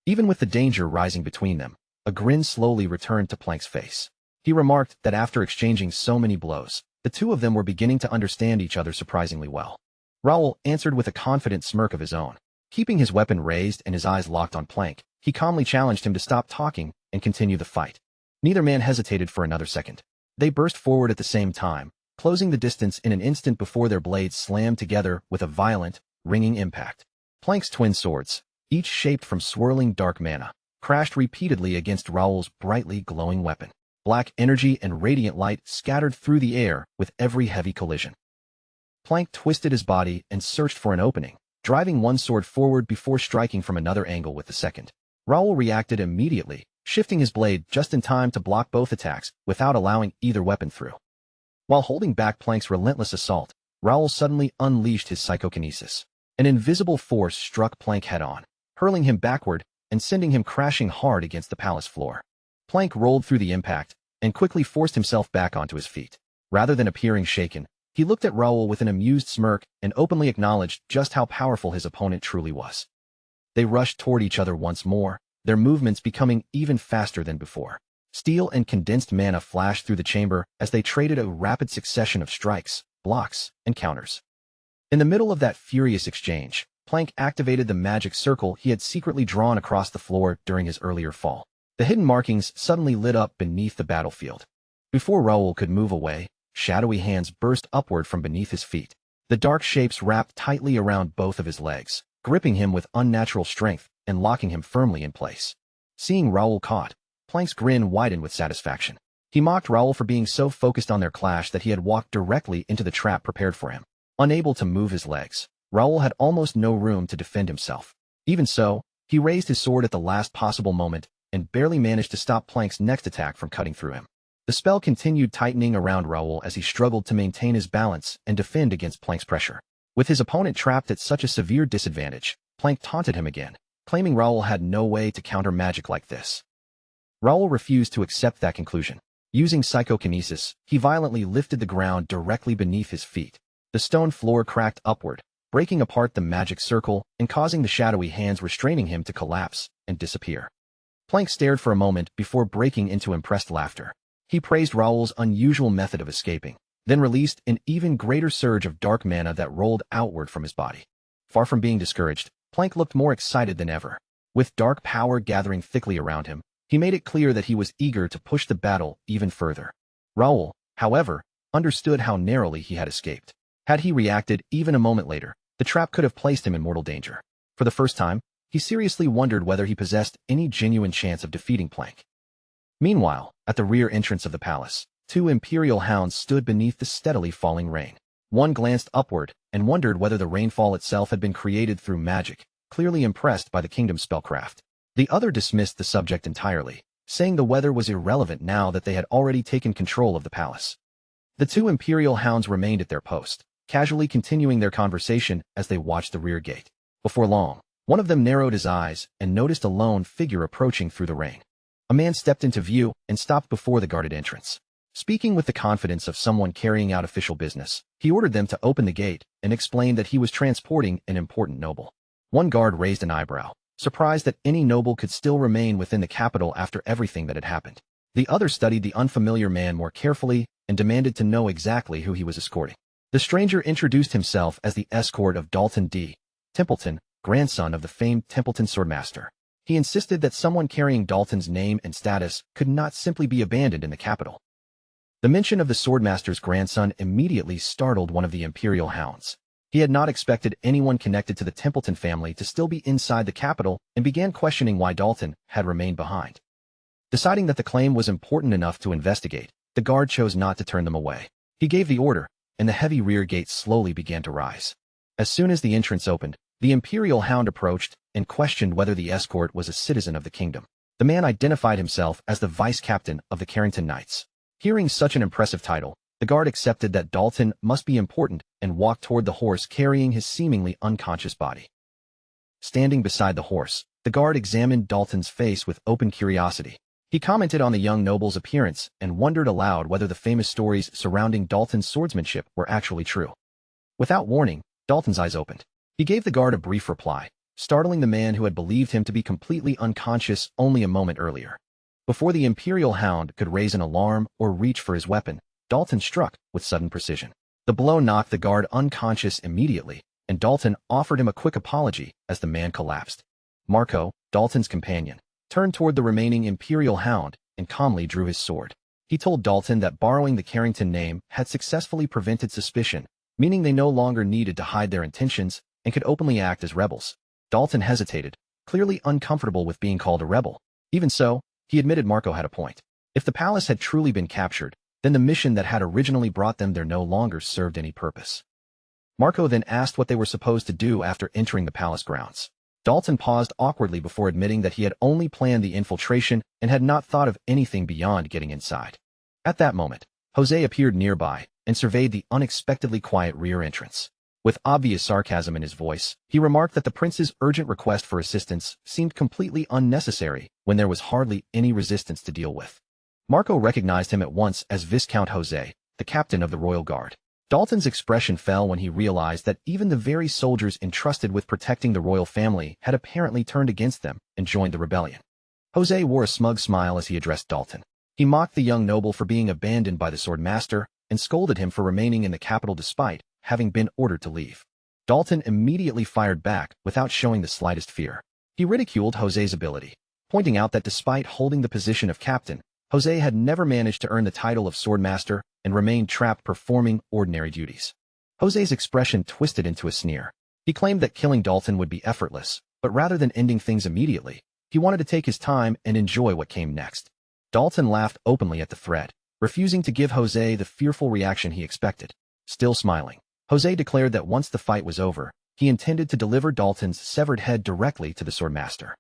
Even with the danger rising between them, a grin slowly returned to Plank's face. He remarked that after exchanging so many blows, the two of them were beginning to understand each other surprisingly well. Raoul answered with a confident smirk of his own. Keeping his weapon raised and his eyes locked on Plank, he calmly challenged him to stop talking and continue the fight. Neither man hesitated for another second. They burst forward at the same time, closing the distance in an instant before their blades slammed together with a violent, ringing impact. Plank's twin swords, each shaped from swirling dark mana, crashed repeatedly against Raoul's brightly glowing weapon. Black energy and radiant light scattered through the air with every heavy collision. Plank twisted his body and searched for an opening, driving one sword forward before striking from another angle with the second. Raoul reacted immediately, shifting his blade just in time to block both attacks without allowing either weapon through. While holding back Plank's relentless assault, Raoul suddenly unleashed his psychokinesis. An invisible force struck Plank head-on, hurling him backward and sending him crashing hard against the palace floor. Plank rolled through the impact and quickly forced himself back onto his feet. Rather than appearing shaken, he looked at Raoul with an amused smirk and openly acknowledged just how powerful his opponent truly was. They rushed toward each other once more, their movements becoming even faster than before. Steel and condensed mana flashed through the chamber as they traded a rapid succession of strikes, blocks, and counters. In the middle of that furious exchange, Plank activated the magic circle he had secretly drawn across the floor during his earlier fall. The hidden markings suddenly lit up beneath the battlefield. Before Raoul could move away, shadowy hands burst upward from beneath his feet. The dark shapes wrapped tightly around both of his legs, gripping him with unnatural strength and locking him firmly in place. Seeing Raoul caught, Plank's grin widened with satisfaction. He mocked Raoul for being so focused on their clash that he had walked directly into the trap prepared for him. Unable to move his legs, Raoul had almost no room to defend himself. Even so, he raised his sword at the last possible moment and barely managed to stop Plank's next attack from cutting through him. The spell continued tightening around Raoul as he struggled to maintain his balance and defend against Plank's pressure. With his opponent trapped at such a severe disadvantage, Plank taunted him again, claiming Raoul had no way to counter magic like this. Raoul refused to accept that conclusion. Using psychokinesis, he violently lifted the ground directly beneath his feet. The stone floor cracked upward, breaking apart the magic circle and causing the shadowy hands restraining him to collapse and disappear. Plank stared for a moment before breaking into impressed laughter. He praised Raoul's unusual method of escaping, then released an even greater surge of dark mana that rolled outward from his body. Far from being discouraged, Plank looked more excited than ever. With dark power gathering thickly around him, he made it clear that he was eager to push the battle even further. Raoul, however, understood how narrowly he had escaped. Had he reacted even a moment later, the trap could have placed him in mortal danger. For the first time, he seriously wondered whether he possessed any genuine chance of defeating Plank. Meanwhile, at the rear entrance of the palace, two imperial hounds stood beneath the steadily falling rain. One glanced upward and wondered whether the rainfall itself had been created through magic, clearly impressed by the kingdom's spellcraft. The other dismissed the subject entirely, saying the weather was irrelevant now that they had already taken control of the palace. The two imperial hounds remained at their post, casually continuing their conversation as they watched the rear gate. Before long, one of them narrowed his eyes and noticed a lone figure approaching through the rain. A man stepped into view and stopped before the guarded entrance. Speaking with the confidence of someone carrying out official business, he ordered them to open the gate and explained that he was transporting an important noble. One guard raised an eyebrow, surprised that any noble could still remain within the capital after everything that had happened. The other studied the unfamiliar man more carefully and demanded to know exactly who he was escorting. The stranger introduced himself as the escort of Dalton D. Templeton, grandson of the famed Templeton swordmaster. He insisted that someone carrying Dalton's name and status could not simply be abandoned in the capital. The mention of the swordmaster's grandson immediately startled one of the imperial hounds. He had not expected anyone connected to the Templeton family to still be inside the capital and began questioning why Dalton had remained behind. Deciding that the claim was important enough to investigate, the guard chose not to turn them away. He gave the order, and the heavy rear gate slowly began to rise. As soon as the entrance opened, the imperial hound approached and questioned whether the escort was a citizen of the kingdom. The man identified himself as the vice-captain of the Carrington Knights. Hearing such an impressive title, the guard accepted that Dalton must be important and walked toward the horse carrying his seemingly unconscious body. Standing beside the horse, the guard examined Dalton's face with open curiosity. He commented on the young noble's appearance and wondered aloud whether the famous stories surrounding Dalton's swordsmanship were actually true. Without warning, Dalton's eyes opened. He gave the guard a brief reply, startling the man who had believed him to be completely unconscious only a moment earlier. Before the imperial hound could raise an alarm or reach for his weapon, Dalton struck with sudden precision. The blow knocked the guard unconscious immediately, and Dalton offered him a quick apology as the man collapsed. Marco, Dalton's companion, turned toward the remaining imperial hound and calmly drew his sword. He told Dalton that borrowing the Carrington name had successfully prevented suspicion, meaning they no longer needed to hide their intentions and could openly act as rebels. Dalton hesitated, clearly uncomfortable with being called a rebel. Even so, he admitted Marco had a point. If the palace had truly been captured, then the mission that had originally brought them there no longer served any purpose. Marco then asked what they were supposed to do after entering the palace grounds. Dalton paused awkwardly before admitting that he had only planned the infiltration and had not thought of anything beyond getting inside. At that moment, Jose appeared nearby and surveyed the unexpectedly quiet rear entrance. With obvious sarcasm in his voice, he remarked that the prince's urgent request for assistance seemed completely unnecessary when there was hardly any resistance to deal with. Marco recognized him at once as Viscount Jose, the captain of the royal guard. Dalton's expression fell when he realized that even the very soldiers entrusted with protecting the royal family had apparently turned against them and joined the rebellion. Jose wore a smug smile as he addressed Dalton. He mocked the young noble for being abandoned by the swordmaster and scolded him for remaining in the capital despite having been ordered to leave. Dalton immediately fired back without showing the slightest fear. He ridiculed Jose's ability, pointing out that despite holding the position of captain, Jose had never managed to earn the title of swordmaster and remained trapped performing ordinary duties. Jose's expression twisted into a sneer. He claimed that killing Dalton would be effortless, but rather than ending things immediately, he wanted to take his time and enjoy what came next. Dalton laughed openly at the threat, refusing to give Jose the fearful reaction he expected. Still smiling, Jose declared that once the fight was over, he intended to deliver Dalton's severed head directly to the swordmaster.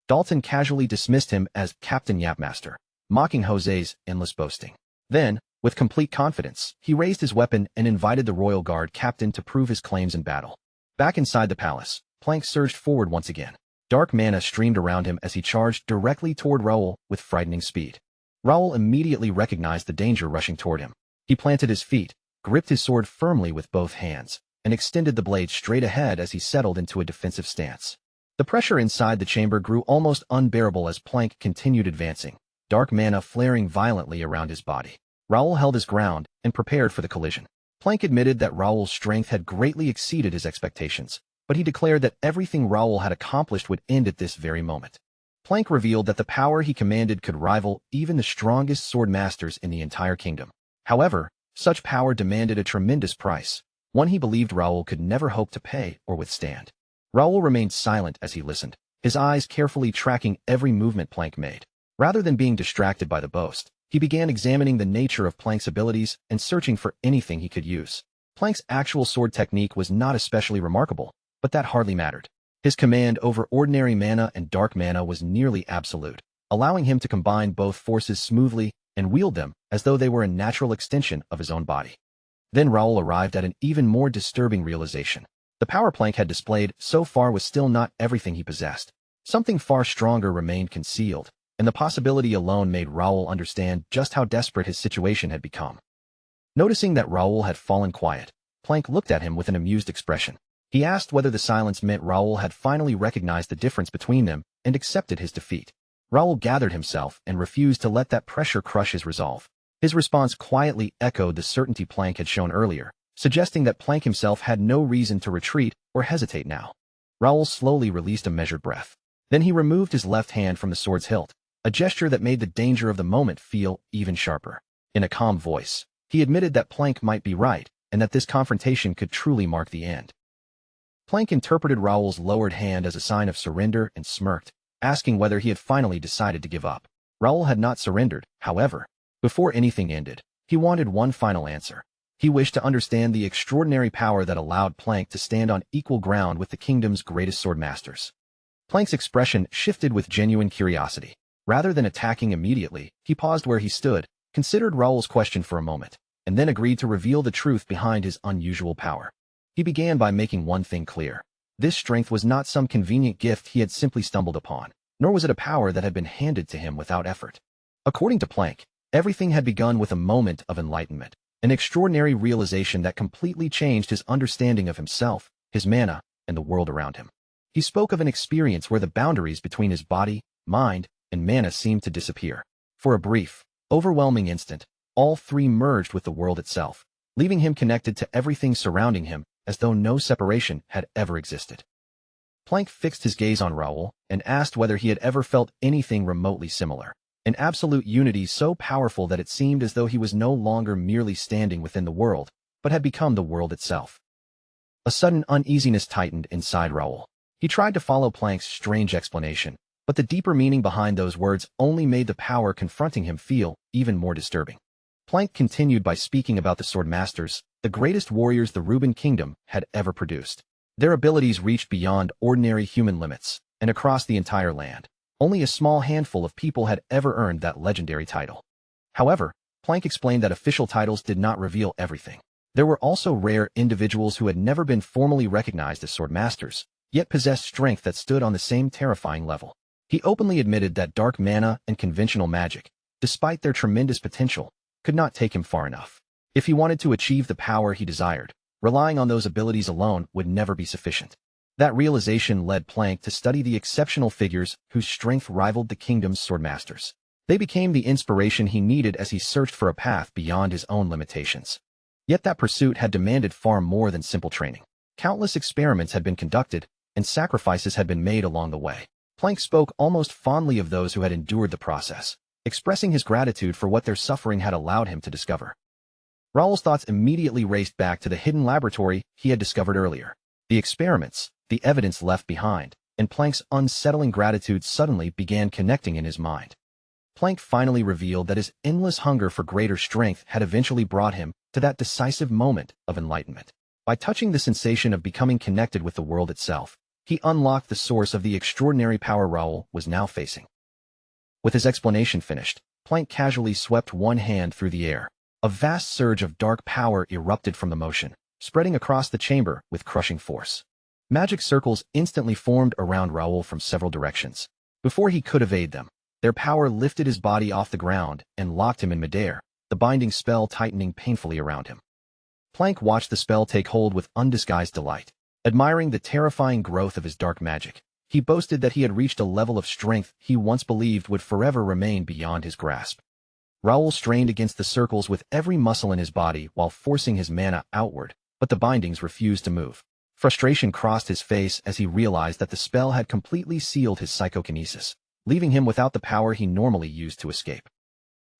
Dalton casually dismissed him as Captain Yapmaster, mocking Jose's endless boasting. Then, with complete confidence, he raised his weapon and invited the royal guard captain to prove his claims in battle. Back inside the palace, Plank surged forward once again. Dark mana streamed around him as he charged directly toward Raoul with frightening speed. Raoul immediately recognized the danger rushing toward him. He planted his feet, gripped his sword firmly with both hands, and extended the blade straight ahead as he settled into a defensive stance. The pressure inside the chamber grew almost unbearable as Plank continued advancing, dark mana flaring violently around his body. Raoul held his ground and prepared for the collision. Plank admitted that Raoul's strength had greatly exceeded his expectations, but he declared that everything Raoul had accomplished would end at this very moment. Plank revealed that the power he commanded could rival even the strongest sword masters in the entire kingdom. However, such power demanded a tremendous price, one he believed Raoul could never hope to pay or withstand. Raoul remained silent as he listened, his eyes carefully tracking every movement Plank made. Rather than being distracted by the boast, he began examining the nature of Plank's abilities and searching for anything he could use. Plank's actual sword technique was not especially remarkable, but that hardly mattered. His command over ordinary mana and dark mana was nearly absolute, allowing him to combine both forces smoothly and wield them as though they were a natural extension of his own body. Then Raoul arrived at an even more disturbing realization. The power Plank had displayed so far was still not everything he possessed. Something far stronger remained concealed, and the possibility alone made Raoul understand just how desperate his situation had become. Noticing that Raoul had fallen quiet, Plank looked at him with an amused expression. He asked whether the silence meant Raoul had finally recognized the difference between them and accepted his defeat. Raoul gathered himself and refused to let that pressure crush his resolve. His response quietly echoed the certainty Plank had shown earlier, suggesting that Plank himself had no reason to retreat or hesitate now. Raoul slowly released a measured breath. Then he removed his left hand from the sword's hilt, a gesture that made the danger of the moment feel even sharper. In a calm voice, he admitted that Plank might be right and that this confrontation could truly mark the end. Plank interpreted Raoul's lowered hand as a sign of surrender and smirked, asking whether he had finally decided to give up. Raoul had not surrendered, however. Before anything ended, he wanted one final answer. He wished to understand the extraordinary power that allowed Plank to stand on equal ground with the kingdom's greatest swordmasters. Plank's expression shifted with genuine curiosity. Rather than attacking immediately, he paused where he stood, considered Raoul's question for a moment, and then agreed to reveal the truth behind his unusual power. He began by making one thing clear. This strength was not some convenient gift he had simply stumbled upon, nor was it a power that had been handed to him without effort. According to Plank, everything had begun with a moment of enlightenment, an extraordinary realization that completely changed his understanding of himself, his mana, and the world around him. He spoke of an experience where the boundaries between his body, mind, and mana seemed to disappear. For a brief, overwhelming instant, all three merged with the world itself, leaving him connected to everything surrounding him as though no separation had ever existed. Plank fixed his gaze on Raoul and asked whether he had ever felt anything remotely similar. An absolute unity so powerful that it seemed as though he was no longer merely standing within the world, but had become the world itself. A sudden uneasiness tightened inside Raoul. He tried to follow Plank's strange explanation, but the deeper meaning behind those words only made the power confronting him feel even more disturbing. Plank continued by speaking about the swordmasters, the greatest warriors the Reuben kingdom had ever produced. Their abilities reached beyond ordinary human limits, and across the entire land. Only a small handful of people had ever earned that legendary title. However, Plank explained that official titles did not reveal everything. There were also rare individuals who had never been formally recognized as swordmasters, yet possessed strength that stood on the same terrifying level. He openly admitted that dark mana and conventional magic, despite their tremendous potential, could not take him far enough. If he wanted to achieve the power he desired, relying on those abilities alone would never be sufficient. That realization led Plank to study the exceptional figures whose strength rivaled the kingdom's swordmasters. They became the inspiration he needed as he searched for a path beyond his own limitations. Yet that pursuit had demanded far more than simple training. Countless experiments had been conducted, and sacrifices had been made along the way. Plank spoke almost fondly of those who had endured the process. expressing his gratitude for what their suffering had allowed him to discover. Raoul's thoughts immediately raced back to the hidden laboratory he had discovered earlier. The experiments, the evidence left behind, and Plank's unsettling gratitude suddenly began connecting in his mind. Plank finally revealed that his endless hunger for greater strength had eventually brought him to that decisive moment of enlightenment. By touching the sensation of becoming connected with the world itself, he unlocked the source of the extraordinary power Raoul was now facing. With his explanation finished, Plank casually swept one hand through the air. A vast surge of dark power erupted from the motion, spreading across the chamber with crushing force. Magic circles instantly formed around Raoul from several directions. Before he could evade them, their power lifted his body off the ground and locked him in midair, the binding spell tightening painfully around him. Plank watched the spell take hold with undisguised delight. Admiring the terrifying growth of his dark magic, he boasted that he had reached a level of strength he once believed would forever remain beyond his grasp. Raoul strained against the circles with every muscle in his body while forcing his mana outward, but the bindings refused to move. Frustration crossed his face as he realized that the spell had completely sealed his psychokinesis, leaving him without the power he normally used to escape.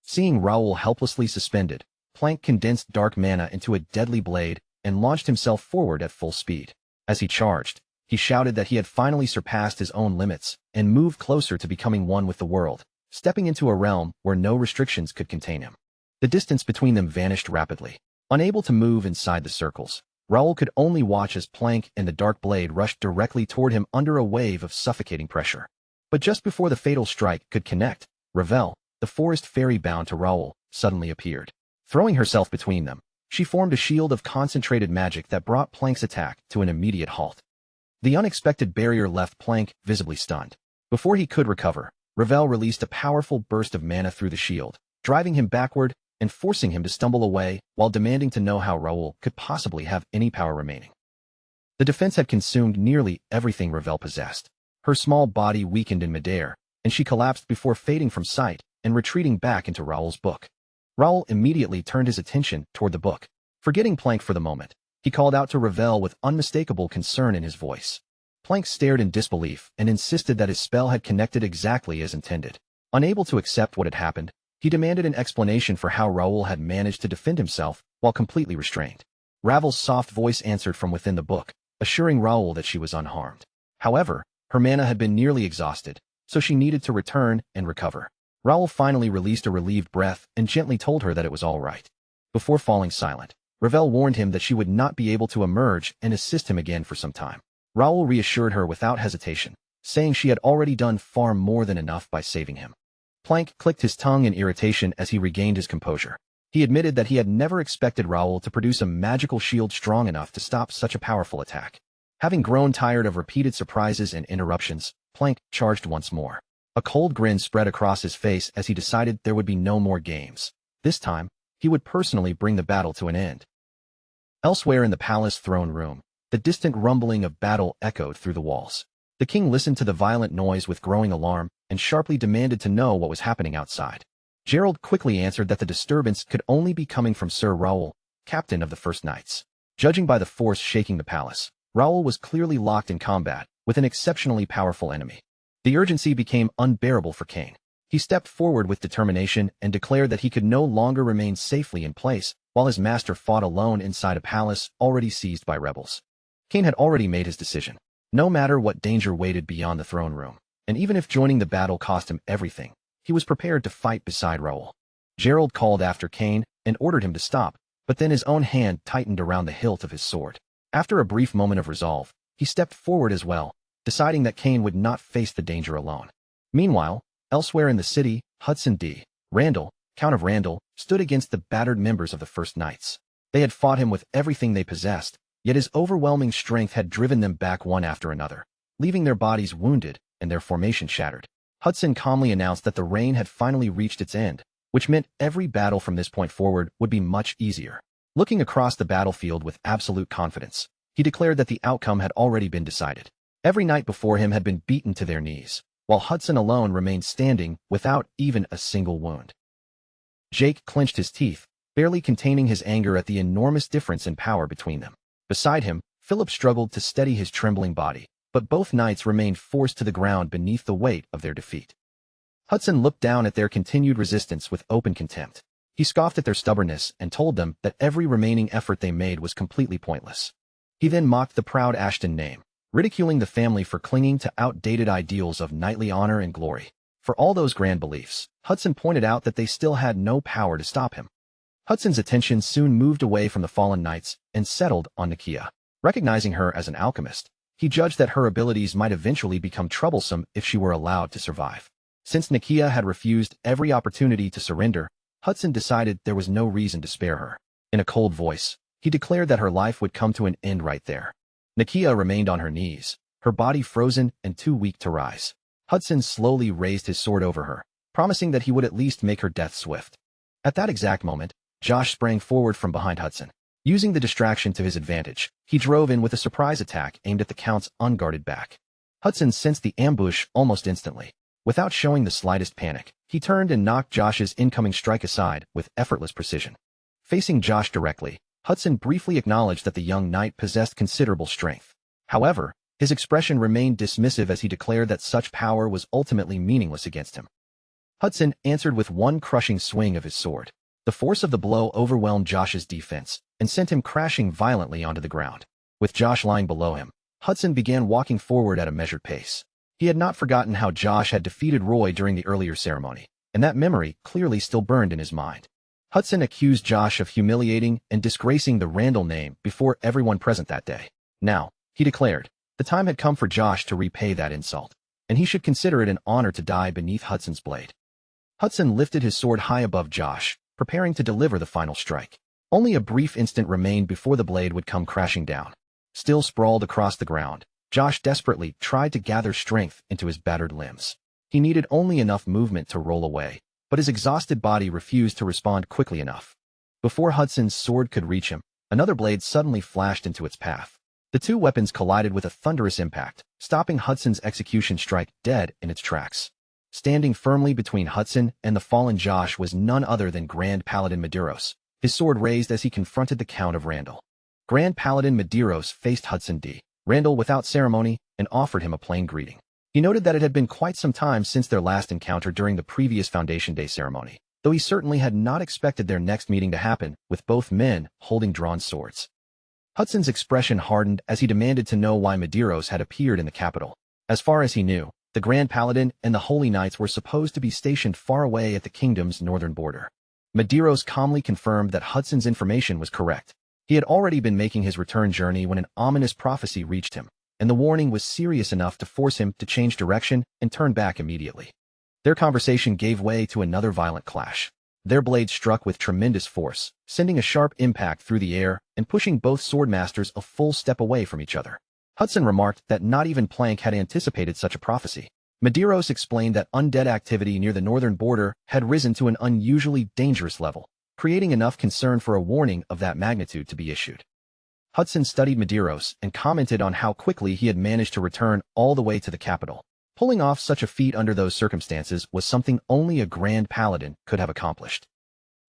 Seeing Raoul helplessly suspended, Plank condensed dark mana into a deadly blade and launched himself forward at full speed. As he charged, he shouted that he had finally surpassed his own limits and moved closer to becoming one with the world, stepping into a realm where no restrictions could contain him. The distance between them vanished rapidly. Unable to move inside the circles, Raoul could only watch as Plank and the dark blade rushed directly toward him under a wave of suffocating pressure. But just before the fatal strike could connect, Ravel, the forest fairy bound to Raoul, suddenly appeared. Throwing herself between them, she formed a shield of concentrated magic that brought Plank's attack to an immediate halt. The unexpected barrier left Plank visibly stunned. Before he could recover, Ravel released a powerful burst of mana through the shield, driving him backward and forcing him to stumble away while demanding to know how Raoul could possibly have any power remaining. The defense had consumed nearly everything Ravel possessed. Her small body weakened in midair, and she collapsed before fading from sight and retreating back into Raoul's book. Raoul immediately turned his attention toward the book. Forgetting Plank for the moment, he called out to Ravel with unmistakable concern in his voice. Plank stared in disbelief and insisted that his spell had connected exactly as intended. Unable to accept what had happened, he demanded an explanation for how Raoul had managed to defend himself while completely restrained. Ravel's soft voice answered from within the book, assuring Raoul that she was unharmed. However, her mana had been nearly exhausted, so she needed to return and recover. Raoul finally released a relieved breath and gently told her that it was all right. Before falling silent, Ravel warned him that she would not be able to emerge and assist him again for some time. Raoul reassured her without hesitation, saying she had already done far more than enough by saving him. Plank clicked his tongue in irritation as he regained his composure. He admitted that he had never expected Raoul to produce a magical shield strong enough to stop such a powerful attack. Having grown tired of repeated surprises and interruptions, Plank charged once more. A cold grin spread across his face as he decided there would be no more games. This time, he would personally bring the battle to an end. Elsewhere in the palace throne room, the distant rumbling of battle echoed through the walls. The king listened to the violent noise with growing alarm and sharply demanded to know what was happening outside. Gerald quickly answered that the disturbance could only be coming from Sir Raoul, captain of the First Knights. Judging by the force shaking the palace, Raoul was clearly locked in combat with an exceptionally powerful enemy. The urgency became unbearable for Kane. He stepped forward with determination and declared that he could no longer remain safely in place while his master fought alone inside a palace already seized by rebels. Kane had already made his decision. No matter what danger waited beyond the throne room, and even if joining the battle cost him everything, he was prepared to fight beside Raoul. Gerald called after Kane and ordered him to stop, but then his own hand tightened around the hilt of his sword. After a brief moment of resolve, he stepped forward as well, deciding that Kane would not face the danger alone. Meanwhile, elsewhere in the city, Hudson D. Randall, Count of Randall, stood against the battered members of the First Knights. They had fought him with everything they possessed, yet his overwhelming strength had driven them back one after another, leaving their bodies wounded and their formation shattered. Hudson calmly announced that the reign had finally reached its end, which meant every battle from this point forward would be much easier. Looking across the battlefield with absolute confidence, he declared that the outcome had already been decided. Every knight before him had been beaten to their knees, while Hudson alone remained standing without even a single wound. Jake clenched his teeth, barely containing his anger at the enormous difference in power between them. Beside him, Philip struggled to steady his trembling body, but both knights remained forced to the ground beneath the weight of their defeat. Hudson looked down at their continued resistance with open contempt. He scoffed at their stubbornness and told them that every remaining effort they made was completely pointless. He then mocked the proud Ashton name, ridiculing the family for clinging to outdated ideals of knightly honor and glory. For all those grand beliefs, Hudson pointed out that they still had no power to stop him. Hudson's attention soon moved away from the fallen knights and settled on Nakia. Recognizing her as an alchemist, he judged that her abilities might eventually become troublesome if she were allowed to survive. Since Nakia had refused every opportunity to surrender, Hudson decided there was no reason to spare her. In a cold voice, he declared that her life would come to an end right there. Nakia remained on her knees, her body frozen and too weak to rise. Hudson slowly raised his sword over her, promising that he would at least make her death swift. At that exact moment, Josh sprang forward from behind Hudson. Using the distraction to his advantage, he drove in with a surprise attack aimed at the Count's unguarded back. Hudson sensed the ambush almost instantly. Without showing the slightest panic, he turned and knocked Josh's incoming strike aside with effortless precision. Facing Josh directly, Hudson briefly acknowledged that the young knight possessed considerable strength. However, his expression remained dismissive as he declared that such power was ultimately meaningless against him. Hudson answered with one crushing swing of his sword. The force of the blow overwhelmed Josh's defense and sent him crashing violently onto the ground. With Josh lying below him, Hudson began walking forward at a measured pace. He had not forgotten how Josh had defeated Roy during the earlier ceremony, and that memory clearly still burned in his mind. Hudson accused Josh of humiliating and disgracing the Randall name before everyone present that day. Now, he declared, the time had come for Josh to repay that insult, and he should consider it an honor to die beneath Hudson's blade. Hudson lifted his sword high above Josh, preparing to deliver the final strike. Only a brief instant remained before the blade would come crashing down. Still sprawled across the ground, Josh desperately tried to gather strength into his battered limbs. He needed only enough movement to roll away, but his exhausted body refused to respond quickly enough. Before Hudson's sword could reach him, another blade suddenly flashed into its path. The two weapons collided with a thunderous impact, stopping Hudson's execution strike dead in its tracks. Standing firmly between Hudson and the fallen Josh was none other than Grand Paladin Medeiros, his sword raised as he confronted the Count of Randall. Grand Paladin Medeiros faced Hudson D. Randall without ceremony and offered him a plain greeting. He noted that it had been quite some time since their last encounter during the previous Foundation Day ceremony, though he certainly had not expected their next meeting to happen with both men holding drawn swords. Hudson's expression hardened as he demanded to know why Medeiros had appeared in the capital. As far as he knew, the Grand Paladin and the Holy Knights were supposed to be stationed far away at the kingdom's northern border. Medeiros calmly confirmed that Hudson's information was correct. He had already been making his return journey when an ominous prophecy reached him, and the warning was serious enough to force him to change direction and turn back immediately. Their conversation gave way to another violent clash. Their blades struck with tremendous force, sending a sharp impact through the air and pushing both swordmasters a full step away from each other. Hudson remarked that not even Plank had anticipated such a prophecy. Medeiros explained that undead activity near the northern border had risen to an unusually dangerous level, creating enough concern for a warning of that magnitude to be issued. Hudson studied Medeiros and commented on how quickly he had managed to return all the way to the capital. Pulling off such a feat under those circumstances was something only a Grand Paladin could have accomplished.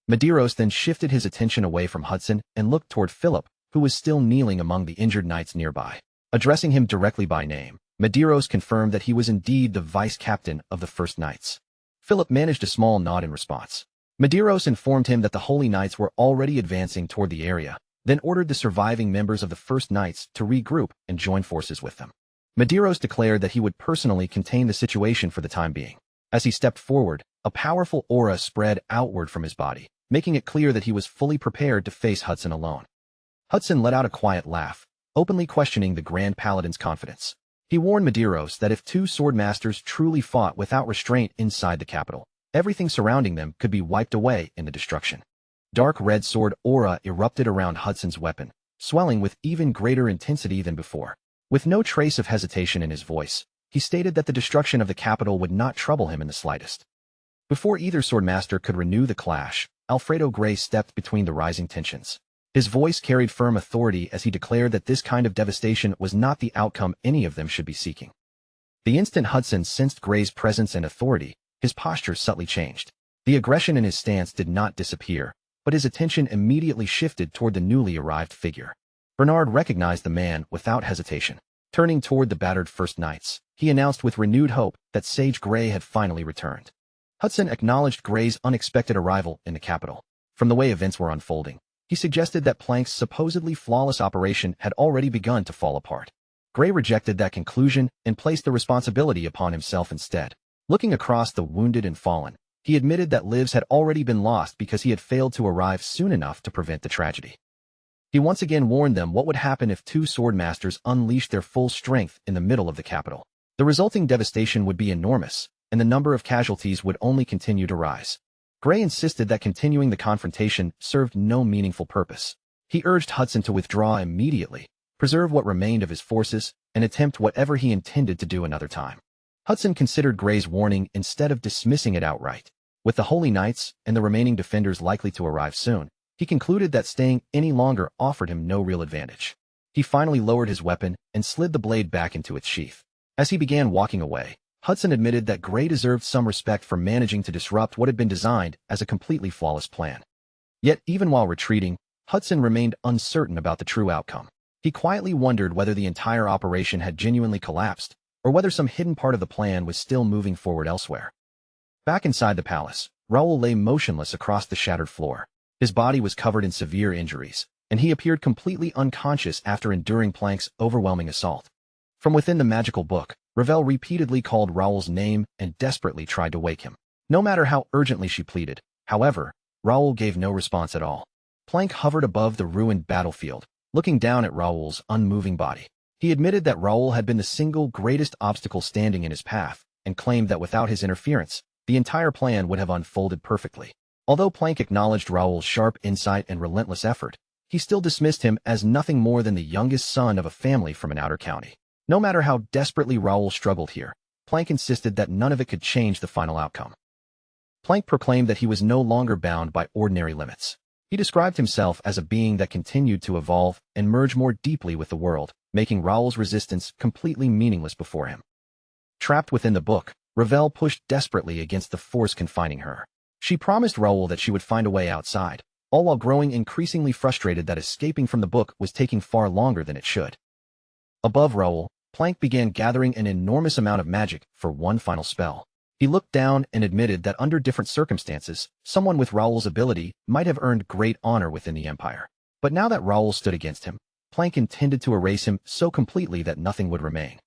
Medeiros then shifted his attention away from Hudson and looked toward Philip, who was still kneeling among the injured knights nearby. Addressing him directly by name, Medeiros confirmed that he was indeed the vice-captain of the First Knights. Philip managed a small nod in response. Medeiros informed him that the Holy Knights were already advancing toward the area, then ordered the surviving members of the First Knights to regroup and join forces with them. Medeiros declared that he would personally contain the situation for the time being. As he stepped forward, a powerful aura spread outward from his body, making it clear that he was fully prepared to face Hudson alone. Hudson let out a quiet laugh, openly questioning the Grand Paladin's confidence. He warned Medeiros that if two swordmasters truly fought without restraint inside the capital, everything surrounding them could be wiped away in the destruction. Dark red sword aura erupted around Hudson's weapon, swelling with even greater intensity than before. With no trace of hesitation in his voice, he stated that the destruction of the capital would not trouble him in the slightest. Before either swordmaster could renew the clash, Alfredo Gray stepped between the rising tensions. His voice carried firm authority as he declared that this kind of devastation was not the outcome any of them should be seeking. The instant Hudson sensed Gray's presence and authority, his posture subtly changed. The aggression in his stance did not disappear, but his attention immediately shifted toward the newly arrived figure. Bernard recognized the man without hesitation. Turning toward the battered First Knights, he announced with renewed hope that Sage Gray had finally returned. Hudson acknowledged Gray's unexpected arrival in the capital. From the way events were unfolding, he suggested that Plank's supposedly flawless operation had already begun to fall apart. Gray rejected that conclusion and placed the responsibility upon himself instead. Looking across the wounded and fallen, he admitted that lives had already been lost because he had failed to arrive soon enough to prevent the tragedy. He once again warned them what would happen if two swordmasters unleashed their full strength in the middle of the capital. The resulting devastation would be enormous, and the number of casualties would only continue to rise. Gray insisted that continuing the confrontation served no meaningful purpose. He urged Hudson to withdraw immediately, preserve what remained of his forces, and attempt whatever he intended to do another time. Hudson considered Gray's warning instead of dismissing it outright. With the Holy Knights and the remaining defenders likely to arrive soon, he concluded that staying any longer offered him no real advantage. He finally lowered his weapon and slid the blade back into its sheath. As he began walking away, Hudson admitted that Gray deserved some respect for managing to disrupt what had been designed as a completely flawless plan. Yet, even while retreating, Hudson remained uncertain about the true outcome. He quietly wondered whether the entire operation had genuinely collapsed, or whether some hidden part of the plan was still moving forward elsewhere. Back inside the palace, Raoul lay motionless across the shattered floor. His body was covered in severe injuries, and he appeared completely unconscious after enduring Plank's overwhelming assault. From within the magical book, Ravel repeatedly called Raoul's name and desperately tried to wake him. No matter how urgently she pleaded, however, Raoul gave no response at all. Plank hovered above the ruined battlefield, looking down at Raoul's unmoving body. He admitted that Raoul had been the single greatest obstacle standing in his path, and claimed that without his interference, the entire plan would have unfolded perfectly. Although Plank acknowledged Raoul's sharp insight and relentless effort, he still dismissed him as nothing more than the youngest son of a family from an outer county. No matter how desperately Raoul struggled here, Plank insisted that none of it could change the final outcome. Plank proclaimed that he was no longer bound by ordinary limits. He described himself as a being that continued to evolve and merge more deeply with the world, making Raoul's resistance completely meaningless before him. Trapped within the book, Ravel pushed desperately against the force confining her. She promised Raoul that she would find a way outside, all while growing increasingly frustrated that escaping from the book was taking far longer than it should. Above Raoul, Plank began gathering an enormous amount of magic for one final spell. He looked down and admitted that under different circumstances, someone with Raoul's ability might have earned great honor within the Empire. But now that Raoul stood against him, Plank intended to erase him so completely that nothing would remain.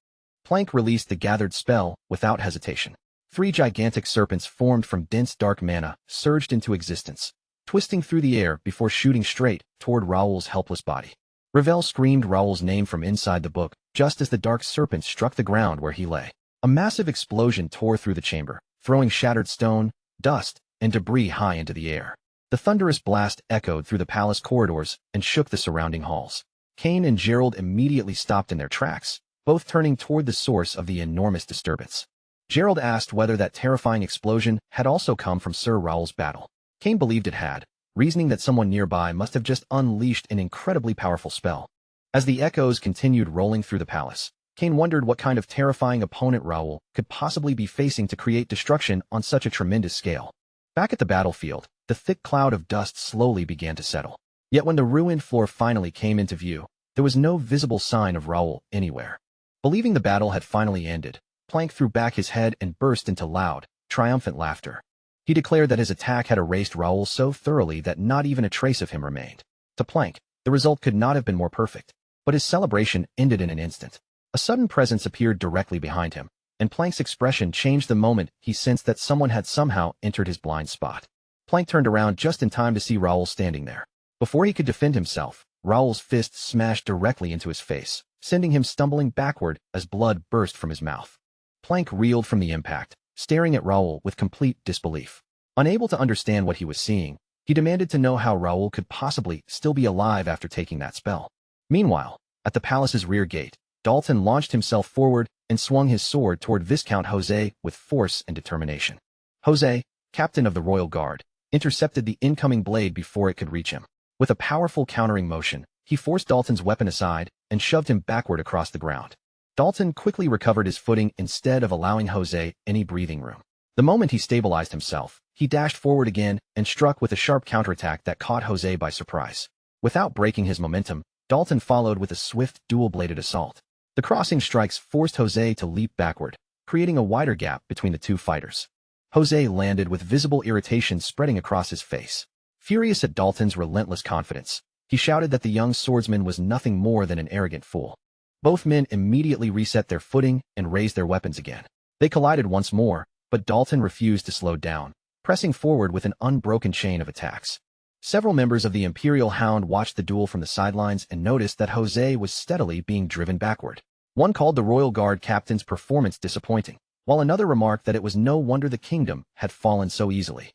Plank released the gathered spell without hesitation. 3 gigantic serpents formed from dense dark mana surged into existence, twisting through the air before shooting straight toward Raoul's helpless body. Ravel screamed Raoul's name from inside the book just as the dark serpents struck the ground where he lay. A massive explosion tore through the chamber, throwing shattered stone, dust, and debris high into the air. The thunderous blast echoed through the palace corridors and shook the surrounding halls. Kane and Gerald immediately stopped in their tracks, both turning toward the source of the enormous disturbance. Gerald asked whether that terrifying explosion had also come from Sir Raoul's battle. Kane believed it had, reasoning that someone nearby must have just unleashed an incredibly powerful spell. As the echoes continued rolling through the palace, Kane wondered what kind of terrifying opponent Raoul could possibly be facing to create destruction on such a tremendous scale. Back at the battlefield, the thick cloud of dust slowly began to settle. Yet when the ruined floor finally came into view, there was no visible sign of Raoul anywhere. Believing the battle had finally ended, Plank threw back his head and burst into loud, triumphant laughter. He declared that his attack had erased Raoul so thoroughly that not even a trace of him remained. To Plank, the result could not have been more perfect, but his celebration ended in an instant. A sudden presence appeared directly behind him, and Plank's expression changed the moment he sensed that someone had somehow entered his blind spot. Plank turned around just in time to see Raoul standing there. Before he could defend himself, Raoul's fist smashed directly into his face, sending him stumbling backward as blood burst from his mouth. Plank reeled from the impact, staring at Raoul with complete disbelief. Unable to understand what he was seeing, he demanded to know how Raoul could possibly still be alive after taking that spell. Meanwhile, at the palace's rear gate, Dalton launched himself forward and swung his sword toward Viscount Jose with force and determination. Jose, captain of the Royal Guard, intercepted the incoming blade before it could reach him. With a powerful countering motion, he forced Dalton's weapon aside and shoved him backward across the ground. Dalton quickly recovered his footing instead of allowing Jose any breathing room. The moment he stabilized himself, he dashed forward again and struck with a sharp counterattack that caught Jose by surprise. Without breaking his momentum, Dalton followed with a swift dual-bladed assault. The crossing strikes forced Jose to leap backward, creating a wider gap between the two fighters. Jose landed with visible irritation spreading across his face. Furious at Dalton's relentless confidence, he shouted that the young swordsman was nothing more than an arrogant fool. Both men immediately reset their footing and raised their weapons again. They collided once more, but Dalton refused to slow down, pressing forward with an unbroken chain of attacks. Several members of the Imperial Hound watched the duel from the sidelines and noticed that Jose was steadily being driven backward. One called the Royal Guard captain's performance disappointing, while another remarked that it was no wonder the kingdom had fallen so easily.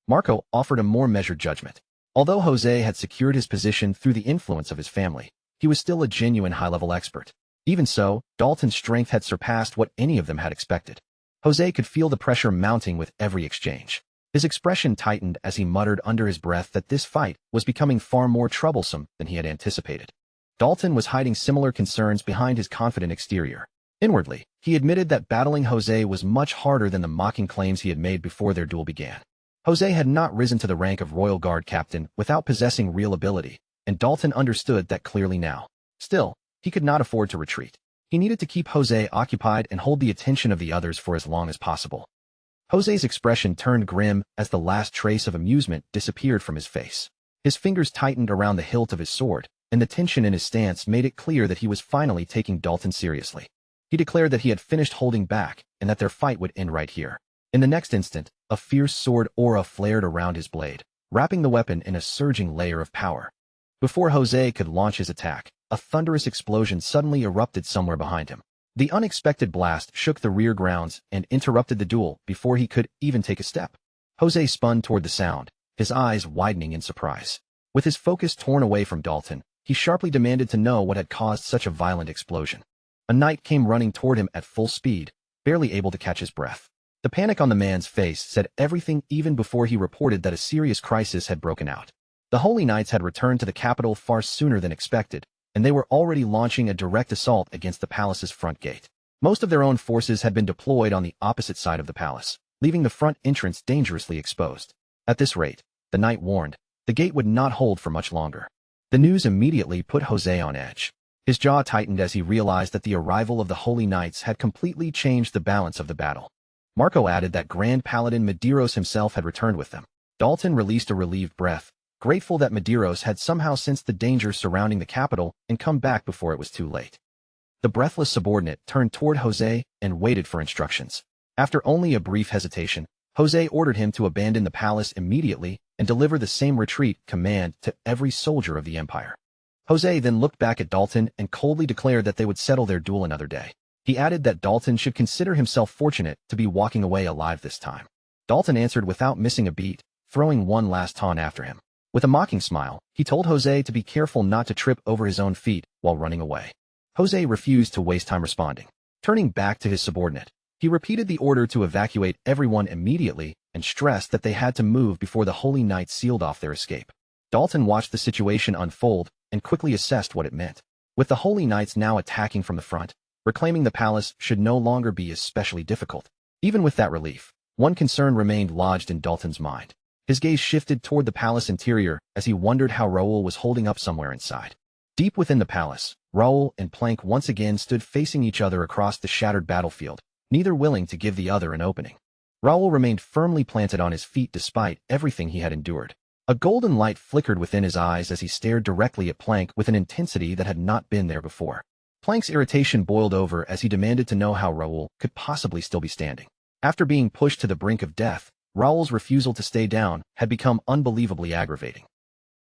Marco offered a more measured judgment. Although Jose had secured his position through the influence of his family, he was still a genuine high-level expert. Even so, Dalton's strength had surpassed what any of them had expected. Jose could feel the pressure mounting with every exchange. His expression tightened as he muttered under his breath that this fight was becoming far more troublesome than he had anticipated. Dalton was hiding similar concerns behind his confident exterior. Inwardly, he admitted that battling Jose was much harder than the mocking claims he had made before their duel began. Jose had not risen to the rank of Royal Guard captain without possessing real ability, and Dalton understood that clearly now. Still, he could not afford to retreat. He needed to keep Jose occupied and hold the attention of the others for as long as possible. Jose's expression turned grim as the last trace of amusement disappeared from his face. His fingers tightened around the hilt of his sword, and the tension in his stance made it clear that he was finally taking Dalton seriously. He declared that he had finished holding back and that their fight would end right here. In the next instant, a fierce sword aura flared around his blade, wrapping the weapon in a surging layer of power. Before Jose could launch his attack, a thunderous explosion suddenly erupted somewhere behind him. The unexpected blast shook the rear grounds and interrupted the duel before he could even take a step. Jose spun toward the sound, his eyes widening in surprise. With his focus torn away from Dalton, he sharply demanded to know what had caused such a violent explosion. A knight came running toward him at full speed, barely able to catch his breath. The panic on the man's face said everything even before he reported that a serious crisis had broken out. The Holy Knights had returned to the capital far sooner than expected, and they were already launching a direct assault against the palace's front gate. Most of their own forces had been deployed on the opposite side of the palace, leaving the front entrance dangerously exposed. At this rate, the knight warned, the gate would not hold for much longer. The news immediately put Jose on edge. His jaw tightened as he realized that the arrival of the Holy Knights had completely changed the balance of the battle. Marco added that Grand Paladin Medeiros himself had returned with them. Dalton released a relieved breath, grateful that Medeiros had somehow sensed the danger surrounding the capital and come back before it was too late. The breathless subordinate turned toward Jose and waited for instructions. After only a brief hesitation, Jose ordered him to abandon the palace immediately and deliver the same retreat command to every soldier of the Empire. Jose then looked back at Dalton and coldly declared that they would settle their duel another day. He added that Dalton should consider himself fortunate to be walking away alive this time. Dalton answered without missing a beat, throwing one last taunt after him. With a mocking smile, he told Jose to be careful not to trip over his own feet while running away. Jose refused to waste time responding. Turning back to his subordinate, he repeated the order to evacuate everyone immediately and stressed that they had to move before the Holy Knights sealed off their escape. Dalton watched the situation unfold and quickly assessed what it meant. With the Holy Knights now attacking from the front, reclaiming the palace should no longer be especially difficult. Even with that relief, one concern remained lodged in Dalton's mind. His gaze shifted toward the palace interior as he wondered how Raoul was holding up somewhere inside. Deep within the palace, Raoul and Plank once again stood facing each other across the shattered battlefield, neither willing to give the other an opening. Raoul remained firmly planted on his feet despite everything he had endured. A golden light flickered within his eyes as he stared directly at Plank with an intensity that had not been there before. Plank's irritation boiled over as he demanded to know how Raoul could possibly still be standing. After being pushed to the brink of death, Raoul's refusal to stay down had become unbelievably aggravating.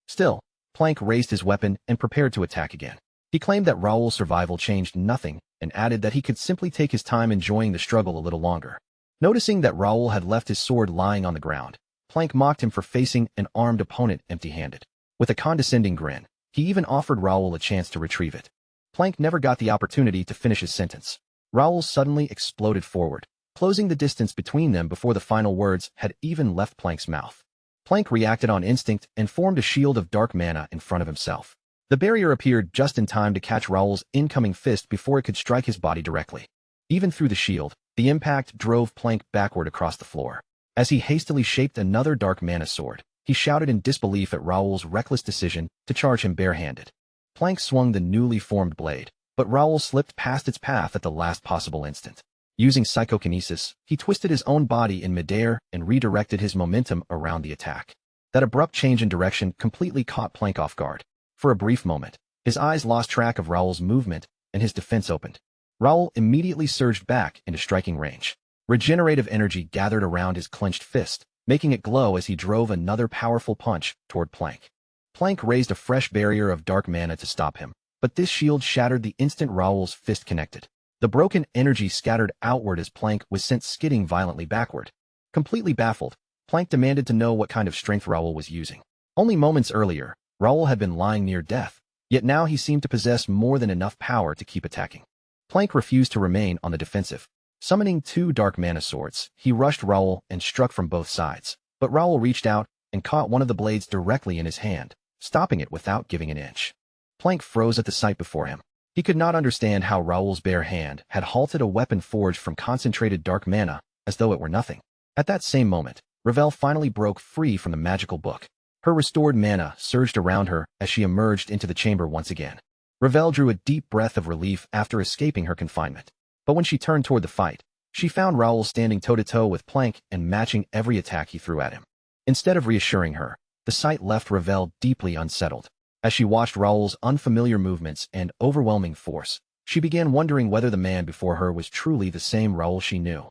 Still, Plank raised his weapon and prepared to attack again. He claimed that Raoul's survival changed nothing and added that he could simply take his time enjoying the struggle a little longer. Noticing that Raoul had left his sword lying on the ground, Plank mocked him for facing an armed opponent empty-handed. With a condescending grin, he even offered Raoul a chance to retrieve it. Plank never got the opportunity to finish his sentence. Raoul suddenly exploded forward, closing the distance between them before the final words had even left Plank's mouth. Plank reacted on instinct and formed a shield of dark mana in front of himself. The barrier appeared just in time to catch Raoul's incoming fist before it could strike his body directly. Even through the shield, the impact drove Plank backward across the floor. As he hastily shaped another dark mana sword, he shouted in disbelief at Raoul's reckless decision to charge him barehanded. Plank swung the newly formed blade, but Raoul slipped past its path at the last possible instant. Using psychokinesis, he twisted his own body in midair and redirected his momentum around the attack. That abrupt change in direction completely caught Plank off guard. For a brief moment, his eyes lost track of Raoul's movement, and his defense opened. Raoul immediately surged back into striking range. Regenerative energy gathered around his clenched fist, making it glow as he drove another powerful punch toward Plank. Plank raised a fresh barrier of dark mana to stop him, but this shield shattered the instant Raoul's fist connected. The broken energy scattered outward as Plank was sent skidding violently backward. Completely baffled, Plank demanded to know what kind of strength Raoul was using. Only moments earlier, Raoul had been lying near death, yet now he seemed to possess more than enough power to keep attacking. Plank refused to remain on the defensive. Summoning 2 dark mana swords, he rushed Raoul and struck from both sides. But Raoul reached out and caught one of the blades directly in his hand, stopping it without giving an inch. Plank froze at the sight before him. He could not understand how Raoul's bare hand had halted a weapon forged from concentrated dark mana, as though it were nothing. At that same moment, Ravel finally broke free from the magical book. Her restored mana surged around her as she emerged into the chamber once again. Ravel drew a deep breath of relief after escaping her confinement. But when she turned toward the fight, she found Raoul standing toe-to-toe with Plank and matching every attack he threw at him. Instead of reassuring her, the sight left Ravel deeply unsettled. As she watched Raoul's unfamiliar movements and overwhelming force, she began wondering whether the man before her was truly the same Raoul she knew.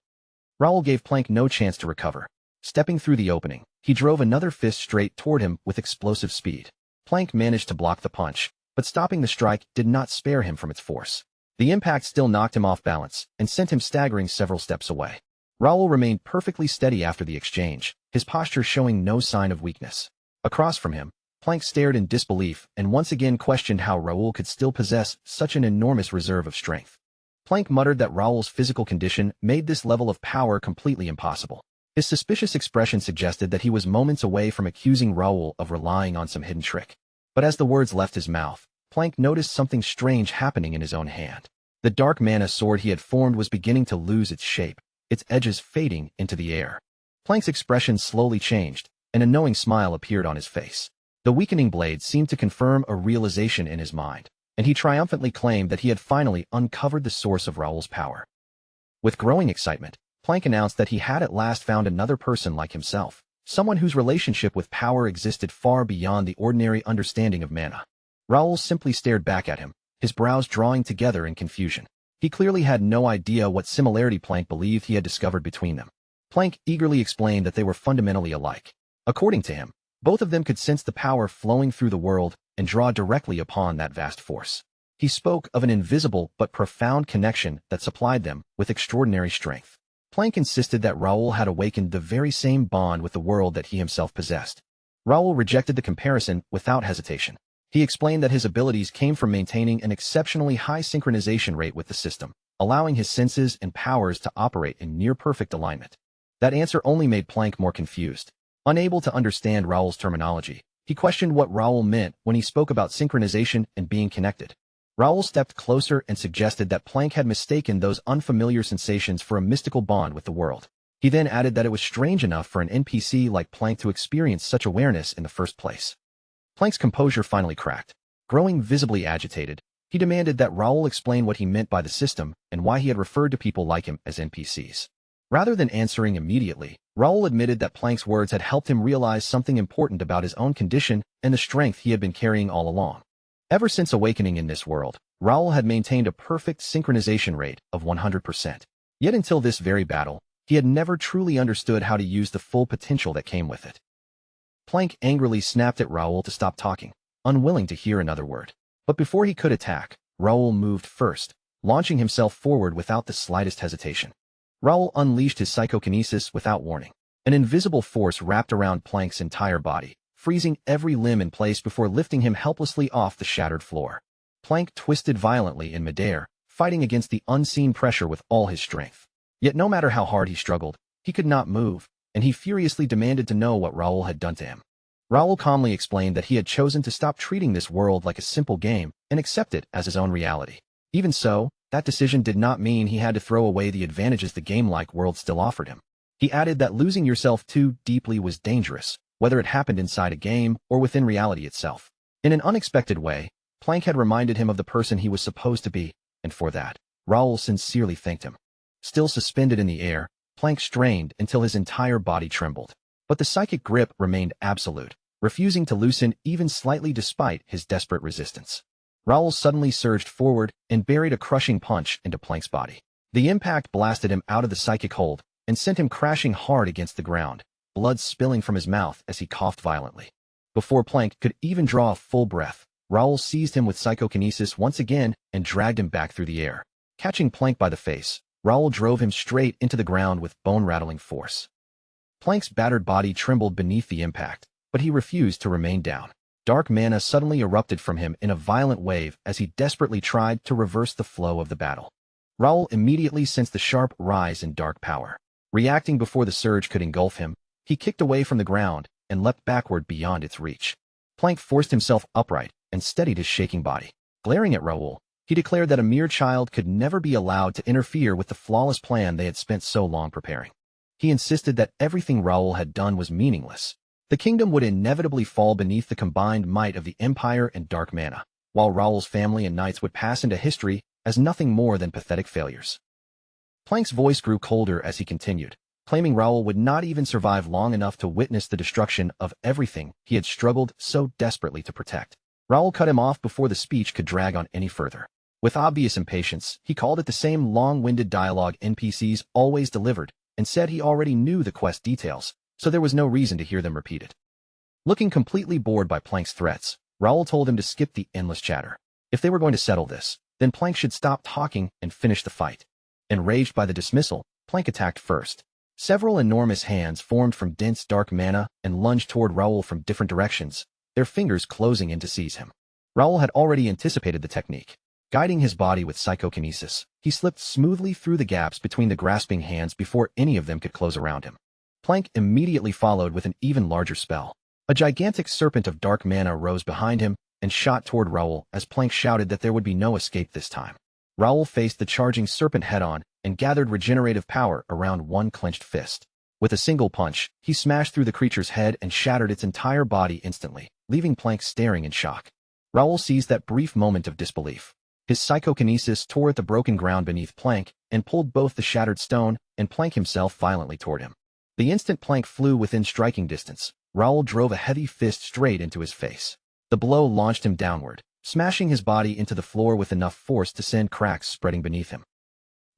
Raoul gave Plank no chance to recover. Stepping through the opening, he drove another fist straight toward him with explosive speed. Plank managed to block the punch, but stopping the strike did not spare him from its force. The impact still knocked him off balance and sent him staggering several steps away. Raoul remained perfectly steady after the exchange, his posture showing no sign of weakness. Across from him, Plank stared in disbelief and once again questioned how Raoul could still possess such an enormous reserve of strength. Plank muttered that Raoul's physical condition made this level of power completely impossible. His suspicious expression suggested that he was moments away from accusing Raoul of relying on some hidden trick. But as the words left his mouth, Plank noticed something strange happening in his own hand. The dark mana sword he had formed was beginning to lose its shape, its edges fading into the air. Plank's expression slowly changed, and a knowing smile appeared on his face. The weakening blade seemed to confirm a realization in his mind, and he triumphantly claimed that he had finally uncovered the source of Raoul's power. With growing excitement, Plank announced that he had at last found another person like himself, someone whose relationship with power existed far beyond the ordinary understanding of mana. Raoul simply stared back at him, his brows drawing together in confusion. He clearly had no idea what similarity Plank believed he had discovered between them. Plank eagerly explained that they were fundamentally alike. According to him, both of them could sense the power flowing through the world and draw directly upon that vast force. He spoke of an invisible but profound connection that supplied them with extraordinary strength. Plank insisted that Raoul had awakened the very same bond with the world that he himself possessed. Raoul rejected the comparison without hesitation. He explained that his abilities came from maintaining an exceptionally high synchronization rate with the system, allowing his senses and powers to operate in near-perfect alignment. That answer only made Plank more confused. Unable to understand Raoul's terminology, he questioned what Raoul meant when he spoke about synchronization and being connected. Raoul stepped closer and suggested that Plank had mistaken those unfamiliar sensations for a mystical bond with the world. He then added that it was strange enough for an NPC like Plank to experience such awareness in the first place. Plank's composure finally cracked. Growing visibly agitated, he demanded that Raoul explain what he meant by the system and why he had referred to people like him as NPCs. Rather than answering immediately, Raoul admitted that Plank's words had helped him realize something important about his own condition and the strength he had been carrying all along. Ever since awakening in this world, Raoul had maintained a perfect synchronization rate of 100%. Yet until this very battle, he had never truly understood how to use the full potential that came with it. Plank angrily snapped at Raoul to stop talking, unwilling to hear another word. But before he could attack, Raoul moved first, launching himself forward without the slightest hesitation. Raoul unleashed his psychokinesis without warning. An invisible force wrapped around Plank's entire body, freezing every limb in place before lifting him helplessly off the shattered floor. Plank twisted violently in midair, fighting against the unseen pressure with all his strength. Yet no matter how hard he struggled, he could not move, and he furiously demanded to know what Raoul had done to him. Raoul calmly explained that he had chosen to stop treating this world like a simple game and accept it as his own reality. Even so, that decision did not mean he had to throw away the advantages the game-like world still offered him. He added that losing yourself too deeply was dangerous, whether it happened inside a game or within reality itself. In an unexpected way, Plank had reminded him of the person he was supposed to be, and for that, Raoul sincerely thanked him. Still suspended in the air, Plank strained until his entire body trembled. But the psychic grip remained absolute, refusing to loosen even slightly despite his desperate resistance. Raoul suddenly surged forward and buried a crushing punch into Plank's body. The impact blasted him out of the psychic hold and sent him crashing hard against the ground, blood spilling from his mouth as he coughed violently. Before Plank could even draw a full breath, Raoul seized him with psychokinesis once again and dragged him back through the air. Catching Plank by the face, Raoul drove him straight into the ground with bone-rattling force. Plank's battered body trembled beneath the impact, but he refused to remain down. Dark mana suddenly erupted from him in a violent wave as he desperately tried to reverse the flow of the battle. Raoul immediately sensed the sharp rise in dark power. Reacting before the surge could engulf him, he kicked away from the ground and leapt backward beyond its reach. Plank forced himself upright and steadied his shaking body. Glaring at Raoul, he declared that a mere child could never be allowed to interfere with the flawless plan they had spent so long preparing. He insisted that everything Raoul had done was meaningless. The kingdom would inevitably fall beneath the combined might of the Empire and Dark Mana, while Raoul's family and knights would pass into history as nothing more than pathetic failures. Plank's voice grew colder as he continued, claiming Raoul would not even survive long enough to witness the destruction of everything he had struggled so desperately to protect. Raoul cut him off before the speech could drag on any further. With obvious impatience, he called it the same long-winded dialogue NPCs always delivered and said he already knew the quest details, so there was no reason to hear them repeated. Looking completely bored by Plank's threats, Raoul told him to skip the endless chatter. If they were going to settle this, then Plank should stop talking and finish the fight. Enraged by the dismissal, Plank attacked first. Several enormous hands formed from dense dark mana and lunged toward Raoul from different directions, their fingers closing in to seize him. Raoul had already anticipated the technique. Guiding his body with psychokinesis, he slipped smoothly through the gaps between the grasping hands before any of them could close around him. Plank immediately followed with an even larger spell. A gigantic serpent of dark mana rose behind him and shot toward Raoul as Plank shouted that there would be no escape this time. Raoul faced the charging serpent head-on and gathered regenerative power around one clenched fist. With a single punch, he smashed through the creature's head and shattered its entire body instantly, leaving Plank staring in shock. Raoul seized that brief moment of disbelief. His psychokinesis tore at the broken ground beneath Plank and pulled both the shattered stone and Plank himself violently toward him. The instant Plank flew within striking distance, Raoul drove a heavy fist straight into his face. The blow launched him downward, smashing his body into the floor with enough force to send cracks spreading beneath him.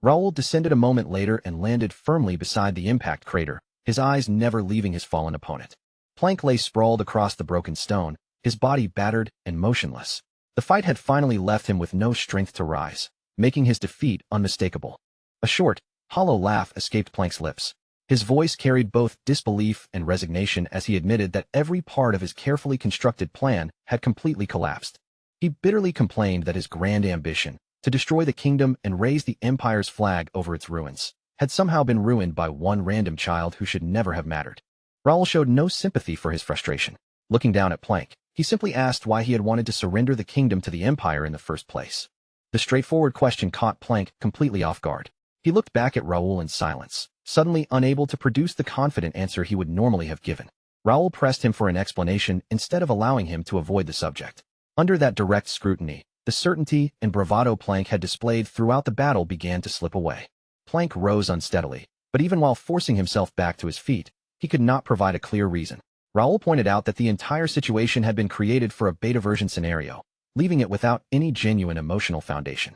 Raoul descended a moment later and landed firmly beside the impact crater, his eyes never leaving his fallen opponent. Plank lay sprawled across the broken stone, his body battered and motionless. The fight had finally left him with no strength to rise, making his defeat unmistakable. A short, hollow laugh escaped Plank's lips. His voice carried both disbelief and resignation as he admitted that every part of his carefully constructed plan had completely collapsed. He bitterly complained that his grand ambition, to destroy the kingdom and raise the Empire's flag over its ruins, had somehow been ruined by one random child who should never have mattered. Raoul showed no sympathy for his frustration. Looking down at Plank, he simply asked why he had wanted to surrender the kingdom to the Empire in the first place. The straightforward question caught Plank completely off guard. He looked back at Raoul in silence, suddenly unable to produce the confident answer he would normally have given. Raoul pressed him for an explanation instead of allowing him to avoid the subject. Under that direct scrutiny, the certainty and bravado Plank had displayed throughout the battle began to slip away. Plank rose unsteadily, but even while forcing himself back to his feet, he could not provide a clear reason. Raoul pointed out that the entire situation had been created for a beta version scenario, leaving it without any genuine emotional foundation.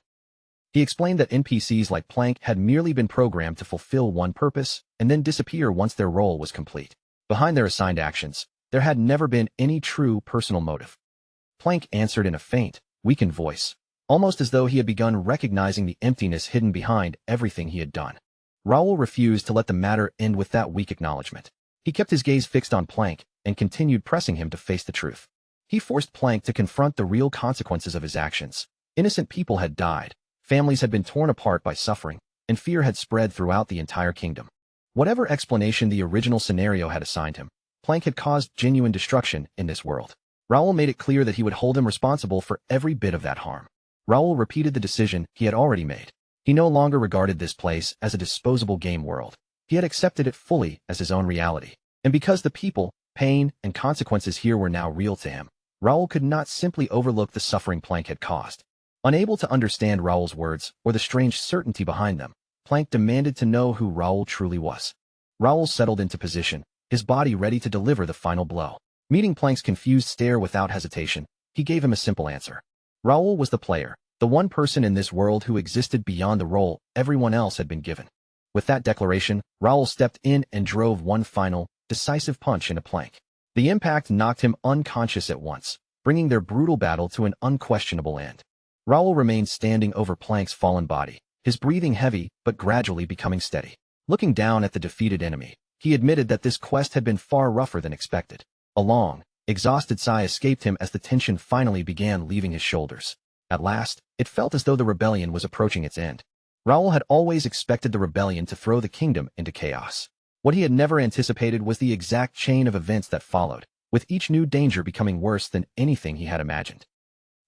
He explained that NPCs like Plank had merely been programmed to fulfill one purpose and then disappear once their role was complete. Behind their assigned actions, there had never been any true personal motive. Plank answered in a faint, weakened voice, almost as though he had begun recognizing the emptiness hidden behind everything he had done. Raoul refused to let the matter end with that weak acknowledgement. He kept his gaze fixed on Plank and continued pressing him to face the truth. He forced Plank to confront the real consequences of his actions. Innocent people had died, families had been torn apart by suffering, and fear had spread throughout the entire kingdom. Whatever explanation the original scenario had assigned him, Plank had caused genuine destruction in this world. Raoul made it clear that he would hold him responsible for every bit of that harm. Raoul repeated the decision he had already made. He no longer regarded this place as a disposable game world. He had accepted it fully as his own reality. And because the people, pain, and consequences here were now real to him, Raoul could not simply overlook the suffering Plank had caused. Unable to understand Raoul's words or the strange certainty behind them, Plank demanded to know who Raoul truly was. Raoul settled into position, his body ready to deliver the final blow. Meeting Plank's confused stare without hesitation, he gave him a simple answer. Raoul was the player, the one person in this world who existed beyond the role everyone else had been given. With that declaration, Raoul stepped in and drove one final, decisive punch into Plank. The impact knocked him unconscious at once, bringing their brutal battle to an unquestionable end. Raoul remained standing over Plank's fallen body, his breathing heavy but gradually becoming steady. Looking down at the defeated enemy, he admitted that this quest had been far rougher than expected. A long, exhausted sigh escaped him as the tension finally began leaving his shoulders. At last, it felt as though the rebellion was approaching its end. Raoul had always expected the rebellion to throw the kingdom into chaos. What he had never anticipated was the exact chain of events that followed, with each new danger becoming worse than anything he had imagined.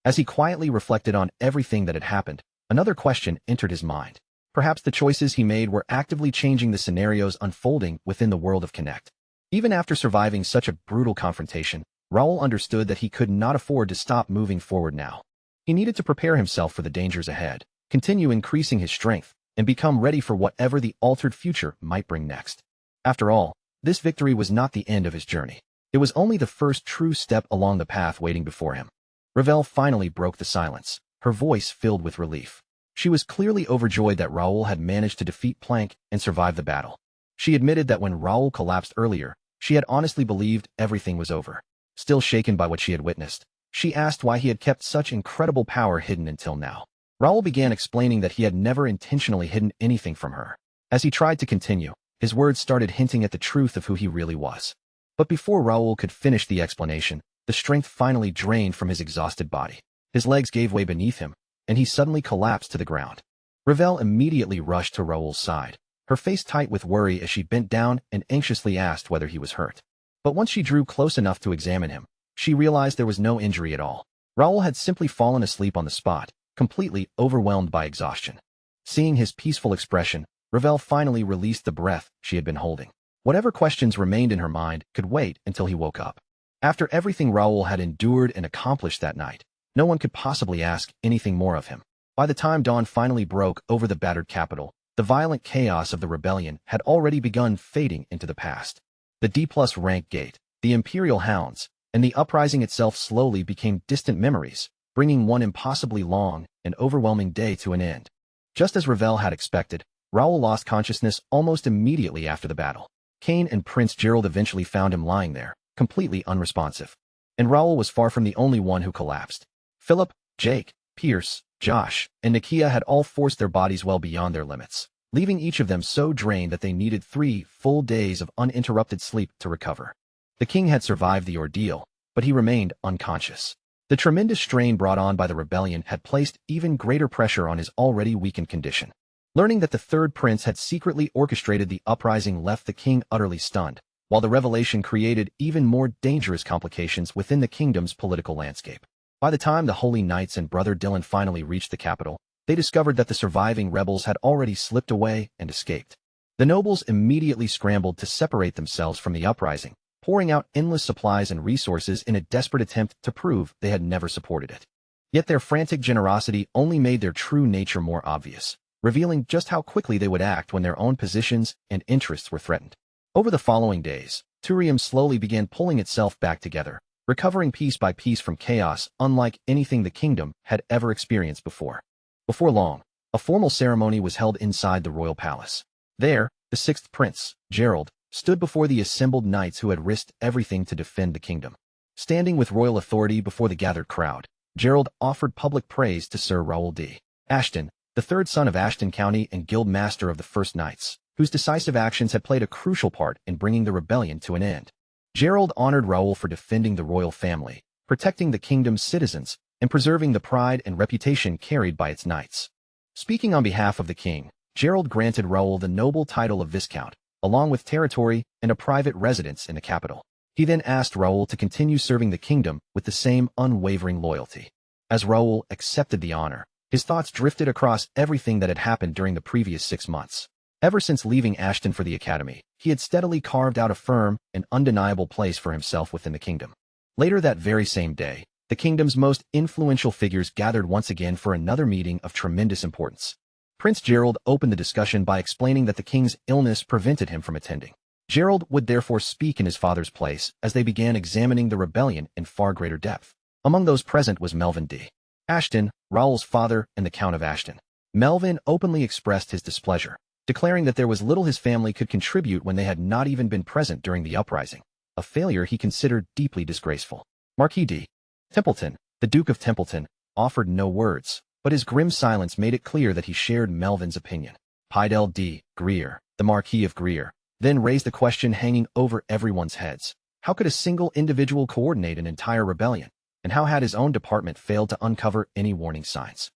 As he quietly reflected on everything that had happened, another question entered his mind. Perhaps the choices he made were actively changing the scenarios unfolding within the world of Connect. Even after surviving such a brutal confrontation, Raoul understood that he could not afford to stop moving forward now. He needed to prepare himself for the dangers ahead, continue increasing his strength, and become ready for whatever the altered future might bring next. After all, this victory was not the end of his journey. It was only the first true step along the path waiting before him. Ravel finally broke the silence, her voice filled with relief. She was clearly overjoyed that Raoul had managed to defeat Plank and survive the battle. She admitted that when Raoul collapsed earlier, she had honestly believed everything was over. Still shaken by what she had witnessed, she asked why he had kept such incredible power hidden until now. Raoul began explaining that he had never intentionally hidden anything from her. As he tried to continue, his words started hinting at the truth of who he really was. But before Raoul could finish the explanation, the strength finally drained from his exhausted body. His legs gave way beneath him, and he suddenly collapsed to the ground. Ravel immediately rushed to Raoul's side, her face tight with worry as she bent down and anxiously asked whether he was hurt. But once she drew close enough to examine him, she realized there was no injury at all. Raoul had simply fallen asleep on the spot, completely overwhelmed by exhaustion. Seeing his peaceful expression, Ravel finally released the breath she had been holding. Whatever questions remained in her mind could wait until he woke up. After everything Raoul had endured and accomplished that night, no one could possibly ask anything more of him. By the time dawn finally broke over the battered capital, the violent chaos of the rebellion had already begun fading into the past. The D+ rank gate, the Imperial Hounds, and the uprising itself slowly became distant memories, bringing one impossibly long and overwhelming day to an end. Just as Ravel had expected, Raoul lost consciousness almost immediately after the battle. Kane and Prince Gerald eventually found him lying there, completely unresponsive. And Raoul was far from the only one who collapsed. Philip, Jake, Pierce, Josh, and Nakia had all forced their bodies well beyond their limits, leaving each of them so drained that they needed 3 full days of uninterrupted sleep to recover. The king had survived the ordeal, but he remained unconscious. The tremendous strain brought on by the rebellion had placed even greater pressure on his already weakened condition. Learning that the third prince had secretly orchestrated the uprising left the king utterly stunned, while the revelation created even more dangerous complications within the kingdom's political landscape. By the time the Holy Knights and Brother Dylan finally reached the capital, they discovered that the surviving rebels had already slipped away and escaped. The nobles immediately scrambled to separate themselves from the uprising, pouring out endless supplies and resources in a desperate attempt to prove they had never supported it. Yet their frantic generosity only made their true nature more obvious, revealing just how quickly they would act when their own positions and interests were threatened. Over the following days, Turium slowly began pulling itself back together, recovering piece by piece from chaos unlike anything the kingdom had ever experienced before. Before long, a formal ceremony was held inside the royal palace. There, the 6th prince, Gerald, stood before the assembled knights who had risked everything to defend the kingdom. Standing with royal authority before the gathered crowd, Gerald offered public praise to Sir Raoul D. Ashton, the 3rd son of Ashton County and guild master of the First Knights, whose decisive actions had played a crucial part in bringing the rebellion to an end. Gerald honored Raoul for defending the royal family, protecting the kingdom's citizens, and preserving the pride and reputation carried by its knights. Speaking on behalf of the king, Gerald granted Raoul the noble title of Viscount, along with territory and a private residence in the capital. He then asked Raoul to continue serving the kingdom with the same unwavering loyalty. As Raoul accepted the honor, his thoughts drifted across everything that had happened during the previous 6 months. Ever since leaving Ashton for the academy, he had steadily carved out a firm and undeniable place for himself within the kingdom. Later that very same day, the kingdom's most influential figures gathered once again for another meeting of tremendous importance. Prince Gerald opened the discussion by explaining that the king's illness prevented him from attending. Gerald would therefore speak in his father's place as they began examining the rebellion in far greater depth. Among those present was Melvin D. Ashton, Raoul's father, and the Count of Ashton. Melvin openly expressed his displeasure, declaring that there was little his family could contribute when they had not even been present during the uprising, a failure he considered deeply disgraceful. Marquis D. Templeton, the Duke of Templeton, offered no words, but his grim silence made it clear that he shared Melvin's opinion. Hidel D. Greer, the Marquis of Greer, then raised the question hanging over everyone's heads. How could a single individual coordinate an entire rebellion? And how had his own department failed to uncover any warning signs?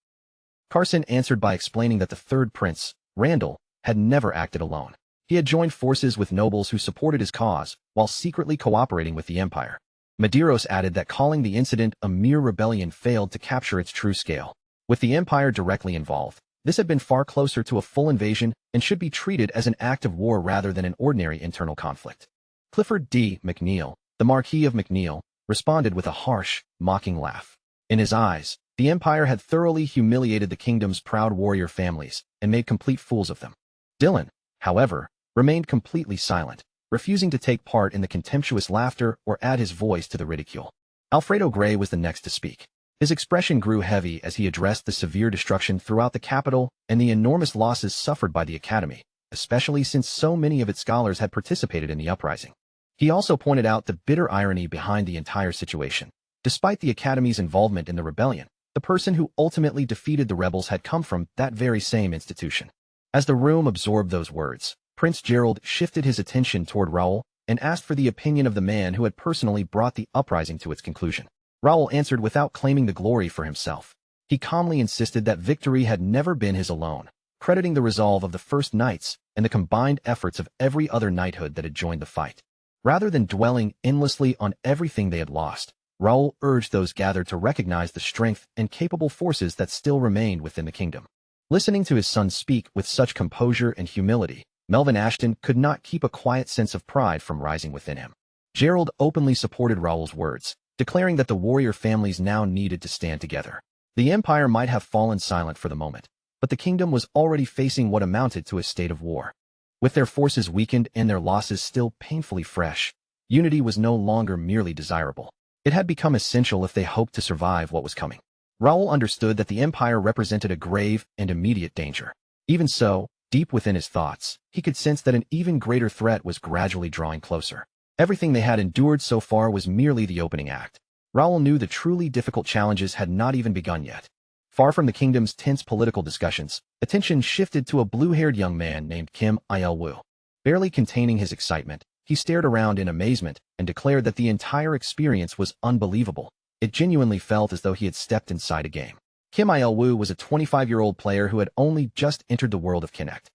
Carson answered by explaining that the third prince, Randall, had never acted alone. He had joined forces with nobles who supported his cause, while secretly cooperating with the Empire. Medeiros added that calling the incident a mere rebellion failed to capture its true scale. With the Empire directly involved, this had been far closer to a full invasion and should be treated as an act of war rather than an ordinary internal conflict. Clifford D. McNeil, the Marquis of McNeil, responded with a harsh, mocking laugh. In his eyes, the Empire had thoroughly humiliated the kingdom's proud warrior families and made complete fools of them. Dillon, however, remained completely silent, refusing to take part in the contemptuous laughter or add his voice to the ridicule. Alfredo Gray was the next to speak. His expression grew heavy as he addressed the severe destruction throughout the capital and the enormous losses suffered by the Academy, especially since so many of its scholars had participated in the uprising. He also pointed out the bitter irony behind the entire situation. Despite the Academy's involvement in the rebellion, the person who ultimately defeated the rebels had come from that very same institution. As the room absorbed those words, Prince Gerald shifted his attention toward Raoul and asked for the opinion of the man who had personally brought the uprising to its conclusion. Raoul answered without claiming the glory for himself. He calmly insisted that victory had never been his alone, crediting the resolve of the First Knights and the combined efforts of every other knighthood that had joined the fight. Rather than dwelling endlessly on everything they had lost, Raoul urged those gathered to recognize the strength and capable forces that still remained within the kingdom. Listening to his son speak with such composure and humility, Melvin Ashton could not keep a quiet sense of pride from rising within him. Gerald openly supported Raoul's words, declaring that the warrior families now needed to stand together. The Empire might have fallen silent for the moment, but the kingdom was already facing what amounted to a state of war. With their forces weakened and their losses still painfully fresh, unity was no longer merely desirable. It had become essential if they hoped to survive what was coming. Raoul understood that the Empire represented a grave and immediate danger. Even so, deep within his thoughts, he could sense that an even greater threat was gradually drawing closer. Everything they had endured so far was merely the opening act. Raoul knew the truly difficult challenges had not even begun yet. Far from the kingdom's tense political discussions, attention shifted to a blue-haired young man named Kim Il-woo. Barely containing his excitement, he stared around in amazement and declared that the entire experience was unbelievable. It genuinely felt as though he had stepped inside a game. Kim Il-woo was a 25-year-old player who had only just entered the world of Kinect.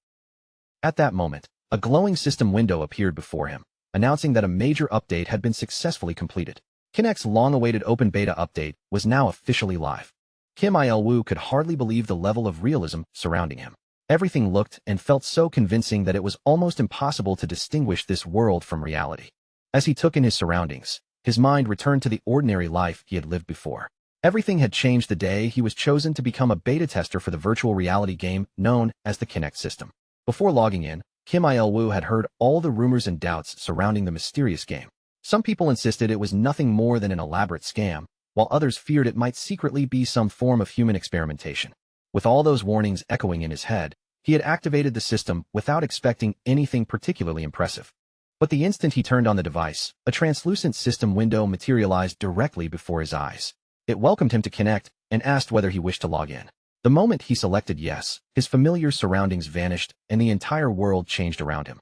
At that moment, a glowing system window appeared before him, announcing that a major update had been successfully completed. Kinect's long-awaited open beta update was now officially live. Kim Il-woo could hardly believe the level of realism surrounding him. Everything looked and felt so convincing that it was almost impossible to distinguish this world from reality. As he took in his surroundings, his mind returned to the ordinary life he had lived before. Everything had changed the day he was chosen to become a beta tester for the virtual reality game known as the Kinect system. Before logging in, Kim Il-woo had heard all the rumors and doubts surrounding the mysterious game. Some people insisted it was nothing more than an elaborate scam, while others feared it might secretly be some form of human experimentation. With all those warnings echoing in his head, he had activated the system without expecting anything particularly impressive. But the instant he turned on the device, a translucent system window materialized directly before his eyes. It welcomed him to Kinect and asked whether he wished to log in. The moment he selected yes, his familiar surroundings vanished and the entire world changed around him.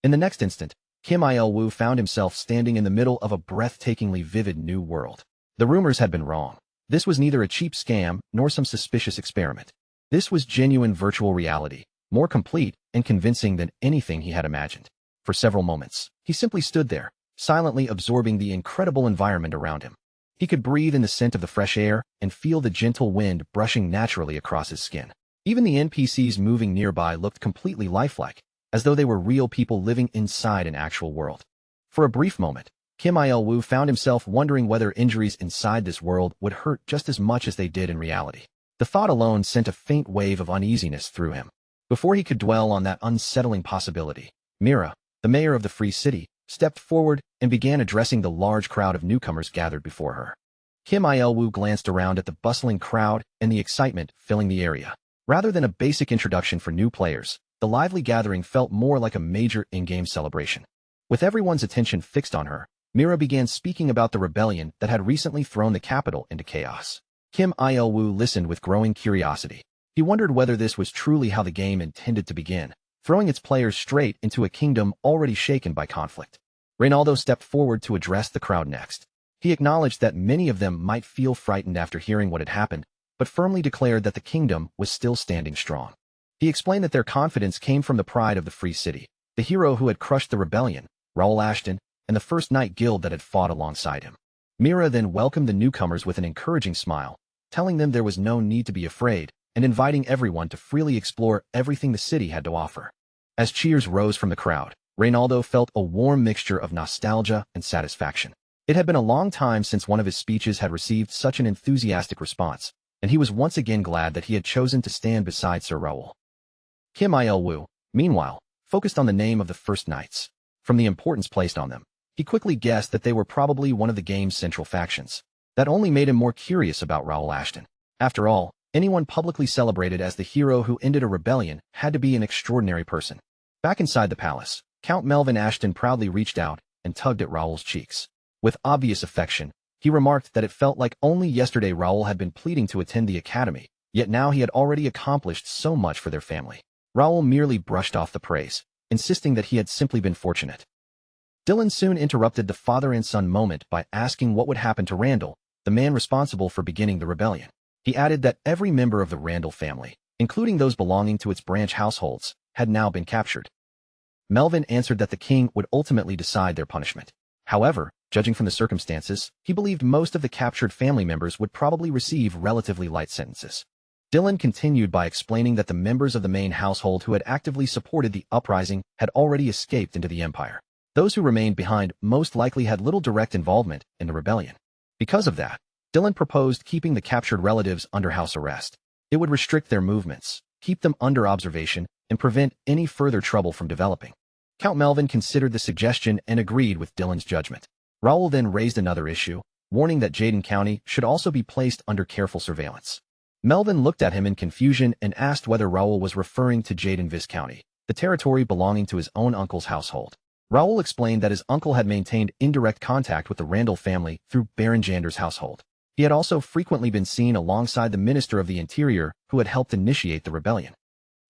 In the next instant, Kim Il-woo found himself standing in the middle of a breathtakingly vivid new world. The rumors had been wrong. This was neither a cheap scam nor some suspicious experiment. This was genuine virtual reality, more complete and convincing than anything he had imagined. For several moments, he simply stood there, silently absorbing the incredible environment around him. He could breathe in the scent of the fresh air and feel the gentle wind brushing naturally across his skin. Even the NPCs moving nearby looked completely lifelike, as though they were real people living inside an actual world. For a brief moment, Kim Il-woo found himself wondering whether injuries inside this world would hurt just as much as they did in reality. The thought alone sent a faint wave of uneasiness through him. Before he could dwell on that unsettling possibility, Mira, the mayor of the Free City, stepped forward and began addressing the large crowd of newcomers gathered before her. Kim Il-woo glanced around at the bustling crowd and the excitement filling the area. Rather than a basic introduction for new players, the lively gathering felt more like a major in-game celebration. With everyone's attention fixed on her, Mira began speaking about the rebellion that had recently thrown the capital into chaos. Kim Il-woo listened with growing curiosity. He wondered whether this was truly how the game intended to begin, throwing its players straight into a kingdom already shaken by conflict. Reynaldo stepped forward to address the crowd next. He acknowledged that many of them might feel frightened after hearing what had happened, but firmly declared that the kingdom was still standing strong. He explained that their confidence came from the pride of the Free City, the hero who had crushed the rebellion, Raoul Ashton, and the First Knight Guild that had fought alongside him. Mira then welcomed the newcomers with an encouraging smile, telling them there was no need to be afraid, and inviting everyone to freely explore everything the city had to offer. As cheers rose from the crowd, Reynaldo felt a warm mixture of nostalgia and satisfaction. It had been a long time since one of his speeches had received such an enthusiastic response, and he was once again glad that he had chosen to stand beside Sir Raoul. Kim Il-woo, meanwhile, focused on the name of the First Knights. From the importance placed on them, he quickly guessed that they were probably one of the game's central factions. That only made him more curious about Raoul Ashton. After all, anyone publicly celebrated as the hero who ended a rebellion had to be an extraordinary person. Back inside the palace, Count Melvin Ashton proudly reached out and tugged at Raoul's cheeks. With obvious affection, he remarked that it felt like only yesterday Raoul had been pleading to attend the academy, yet now he had already accomplished so much for their family. Raoul merely brushed off the praise, insisting that he had simply been fortunate. Dylan soon interrupted the father and son moment by asking what would happen to Randall, the man responsible for beginning the rebellion. He added that every member of the Randall family, including those belonging to its branch households, had now been captured. Melvin answered that the king would ultimately decide their punishment. However, judging from the circumstances, he believed most of the captured family members would probably receive relatively light sentences. Dylan continued by explaining that the members of the main household who had actively supported the uprising had already escaped into the empire. Those who remained behind most likely had little direct involvement in the rebellion. Because of that, Dylan proposed keeping the captured relatives under house arrest. It would restrict their movements, keep them under observation, and prevent any further trouble from developing. Count Melvin considered the suggestion and agreed with Dylan's judgment. Raoul then raised another issue, warning that Jaden County should also be placed under careful surveillance. Melvin looked at him in confusion and asked whether Raoul was referring to Jaden Viscounty, the territory belonging to his own uncle's household. Raoul explained that his uncle had maintained indirect contact with the Randall family through Baron Jander's household. He had also frequently been seen alongside the Minister of the Interior who had helped initiate the rebellion.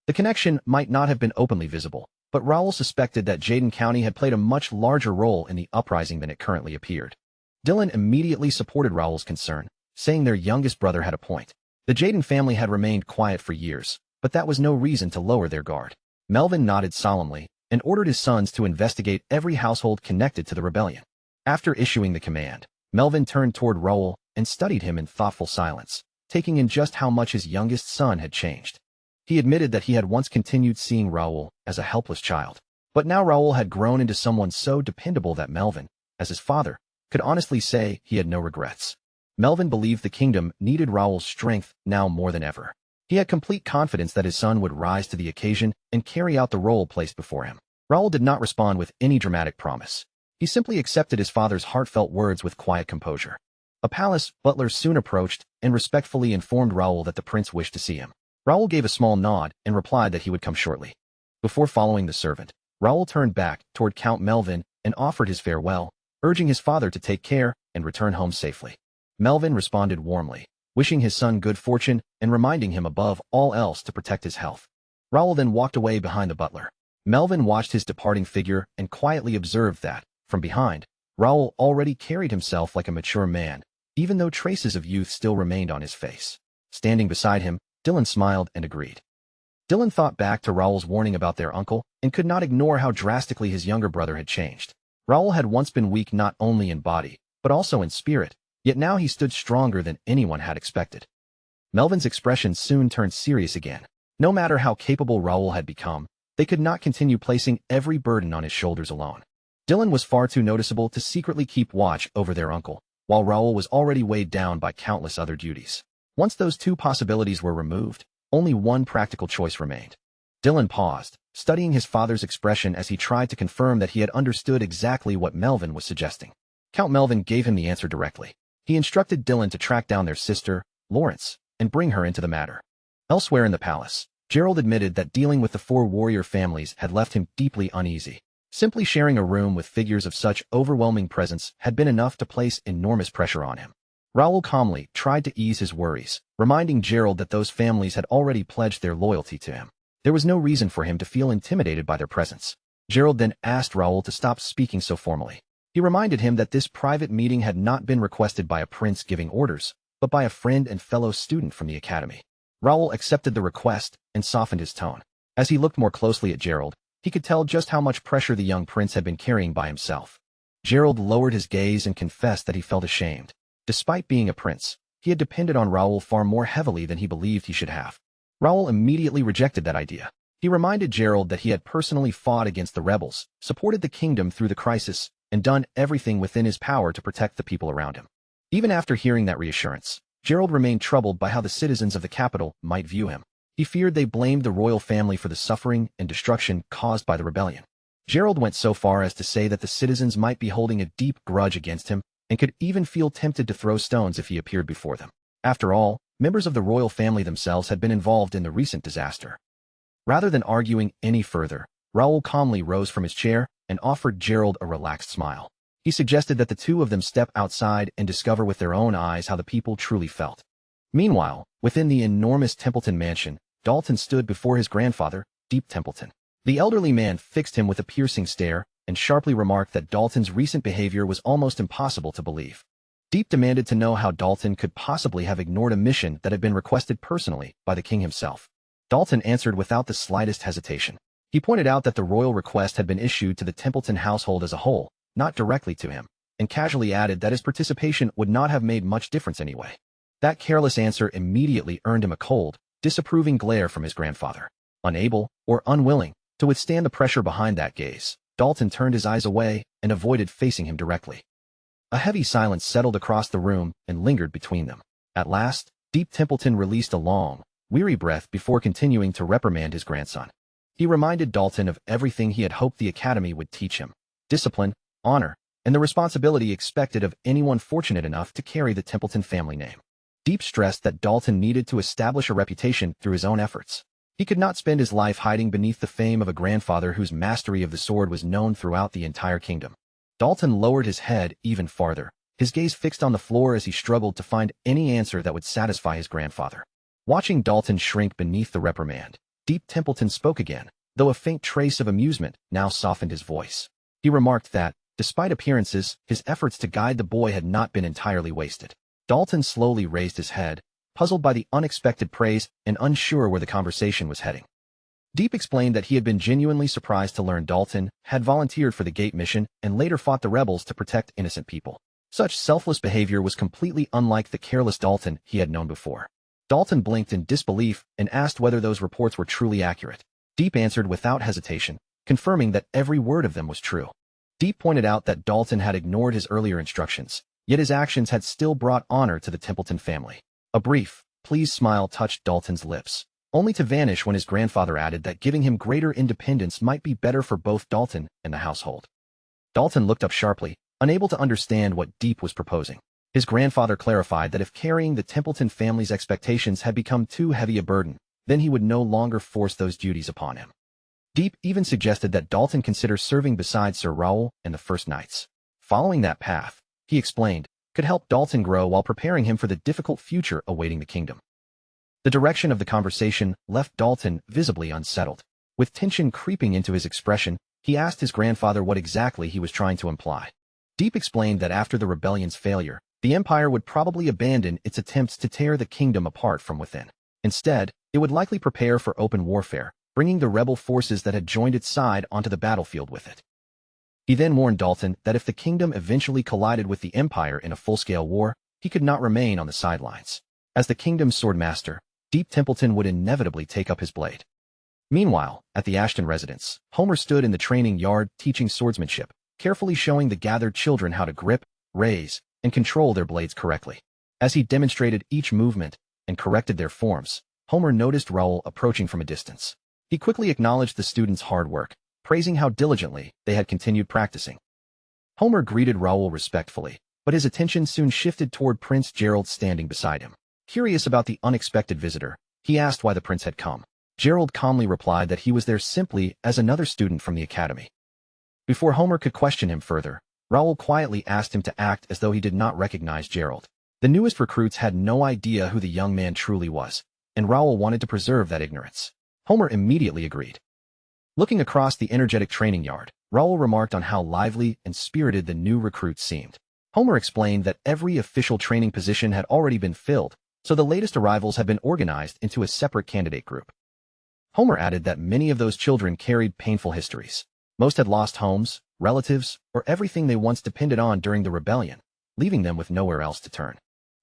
The connection might not have been openly visible, but Raoul suspected that Jaden County had played a much larger role in the uprising than it currently appeared. Dylan immediately supported Raoul's concern, saying their youngest brother had a point. The Jaden family had remained quiet for years, but that was no reason to lower their guard. Melvin nodded solemnly and ordered his sons to investigate every household connected to the rebellion. After issuing the command, Melvin turned toward Raoul and studied him in thoughtful silence, taking in just how much his youngest son had changed. He admitted that he had once continued seeing Raoul as a helpless child, but now Raoul had grown into someone so dependable that Melvin, as his father, could honestly say he had no regrets. Melvin believed the kingdom needed Raoul's strength now more than ever. He had complete confidence that his son would rise to the occasion and carry out the role placed before him. Raoul did not respond with any dramatic promise. He simply accepted his father's heartfelt words with quiet composure. A palace butler soon approached and respectfully informed Raoul that the prince wished to see him. Raoul gave a small nod and replied that he would come shortly. Before following the servant, Raoul turned back toward Count Melvin and offered his farewell, urging his father to take care and return home safely. Melvin responded warmly, wishing his son good fortune and reminding him above all else to protect his health. Raoul then walked away behind the butler. Melvin watched his departing figure and quietly observed that, from behind, Raoul already carried himself like a mature man, even though traces of youth still remained on his face. Standing beside him, Dylan smiled and agreed. Dylan thought back to Raoul's warning about their uncle and could not ignore how drastically his younger brother had changed. Raoul had once been weak not only in body, but also in spirit, yet now he stood stronger than anyone had expected. Melvin's expression soon turned serious again. No matter how capable Raoul had become, they could not continue placing every burden on his shoulders alone. Dylan was far too noticeable to secretly keep watch over their uncle, while Raoul was already weighed down by countless other duties. Once those two possibilities were removed, only one practical choice remained. Dylan paused, studying his father's expression as he tried to confirm that he had understood exactly what Melvin was suggesting. Count Melvin gave him the answer directly. He instructed Dylan to track down their sister, Lawrence, and bring her into the matter. Elsewhere in the palace, Gerald admitted that dealing with the four warrior families had left him deeply uneasy. Simply sharing a room with figures of such overwhelming presence had been enough to place enormous pressure on him. Raoul calmly tried to ease his worries, reminding Gerald that those families had already pledged their loyalty to him. There was no reason for him to feel intimidated by their presence. Gerald then asked Raoul to stop speaking so formally. He reminded him that this private meeting had not been requested by a prince giving orders, but by a friend and fellow student from the academy. Raoul accepted the request and softened his tone. As he looked more closely at Gerald, he could tell just how much pressure the young prince had been carrying by himself. Gerald lowered his gaze and confessed that he felt ashamed. Despite being a prince, he had depended on Raoul far more heavily than he believed he should have. Raoul immediately rejected that idea. He reminded Gerald that he had personally fought against the rebels, supported the kingdom through the crisis, and done everything within his power to protect the people around him. Even after hearing that reassurance, Gerald remained troubled by how the citizens of the capital might view him. He feared they blamed the royal family for the suffering and destruction caused by the rebellion. Gerald went so far as to say that the citizens might be holding a deep grudge against him and could even feel tempted to throw stones if he appeared before them. After all, members of the royal family themselves had been involved in the recent disaster. Rather than arguing any further, Raoul calmly rose from his chair and offered Gerald a relaxed smile. He suggested that the two of them step outside and discover with their own eyes how the people truly felt. Meanwhile, within the enormous Templeton mansion, Dalton stood before his grandfather, Deep Templeton. The elderly man fixed him with a piercing stare and sharply remarked that Dalton's recent behavior was almost impossible to believe. Deep demanded to know how Dalton could possibly have ignored a mission that had been requested personally by the king himself. Dalton answered without the slightest hesitation. He pointed out that the royal request had been issued to the Templeton household as a whole, not directly to him, and casually added that his participation would not have made much difference anyway. That careless answer immediately earned him a cold, disapproving glare from his grandfather. Unable, or unwilling, to withstand the pressure behind that gaze, Dalton turned his eyes away and avoided facing him directly. A heavy silence settled across the room and lingered between them. At last, Deep Templeton released a long, weary breath before continuing to reprimand his grandson. He reminded Dalton of everything he had hoped the academy would teach him: discipline, honor, and the responsibility expected of anyone fortunate enough to carry the Templeton family name. Deep stressed that Dalton needed to establish a reputation through his own efforts. He could not spend his life hiding beneath the fame of a grandfather whose mastery of the sword was known throughout the entire kingdom. Dalton lowered his head even farther, his gaze fixed on the floor as he struggled to find any answer that would satisfy his grandfather. Watching Dalton shrink beneath the reprimand, Deep Templeton spoke again, though a faint trace of amusement now softened his voice. He remarked that, despite appearances, his efforts to guide the boy had not been entirely wasted. Dalton slowly raised his head, puzzled by the unexpected praise and unsure where the conversation was heading. Deep explained that he had been genuinely surprised to learn Dalton had volunteered for the Gate mission and later fought the rebels to protect innocent people. Such selfless behavior was completely unlike the careless Dalton he had known before. Dalton blinked in disbelief and asked whether those reports were truly accurate. Deep answered without hesitation, confirming that every word of them was true. Deep pointed out that Dalton had ignored his earlier instructions, yet his actions had still brought honor to the Templeton family. A brief, pleased smile touched Dalton's lips, only to vanish when his grandfather added that giving him greater independence might be better for both Dalton and the household. Dalton looked up sharply, unable to understand what Deep was proposing. His grandfather clarified that if carrying the Templeton family's expectations had become too heavy a burden, then he would no longer force those duties upon him. Deep even suggested that Dalton consider serving beside Sir Raoul and the First Knights. Following that path, he explained, could help Dalton grow while preparing him for the difficult future awaiting the kingdom. The direction of the conversation left Dalton visibly unsettled. With tension creeping into his expression, he asked his grandfather what exactly he was trying to imply. Deep explained that after the rebellion's failure, the Empire would probably abandon its attempts to tear the kingdom apart from within. Instead, it would likely prepare for open warfare, bringing the rebel forces that had joined its side onto the battlefield with it. He then warned Dalton that if the kingdom eventually collided with the Empire in a full-scale war, he could not remain on the sidelines. As the kingdom's swordmaster, Deep Templeton would inevitably take up his blade. Meanwhile, at the Ashton residence, Homer stood in the training yard teaching swordsmanship, carefully showing the gathered children how to grip, raise, and control their blades correctly. As he demonstrated each movement, and corrected their forms, Homer noticed Raoul approaching from a distance. He quickly acknowledged the students' hard work, praising how diligently they had continued practicing. Homer greeted Raoul respectfully, but his attention soon shifted toward Prince Gerald standing beside him. Curious about the unexpected visitor, he asked why the prince had come. Gerald calmly replied that he was there simply as another student from the academy. Before Homer could question him further, Raoul quietly asked him to act as though he did not recognize Gerald. The newest recruits had no idea who the young man truly was, and Raoul wanted to preserve that ignorance. Homer immediately agreed. Looking across the energetic training yard, Raoul remarked on how lively and spirited the new recruits seemed. Homer explained that every official training position had already been filled, so the latest arrivals had been organized into a separate candidate group. Homer added that many of those children carried painful histories. Most had lost homes, relatives, or everything they once depended on during the rebellion, leaving them with nowhere else to turn.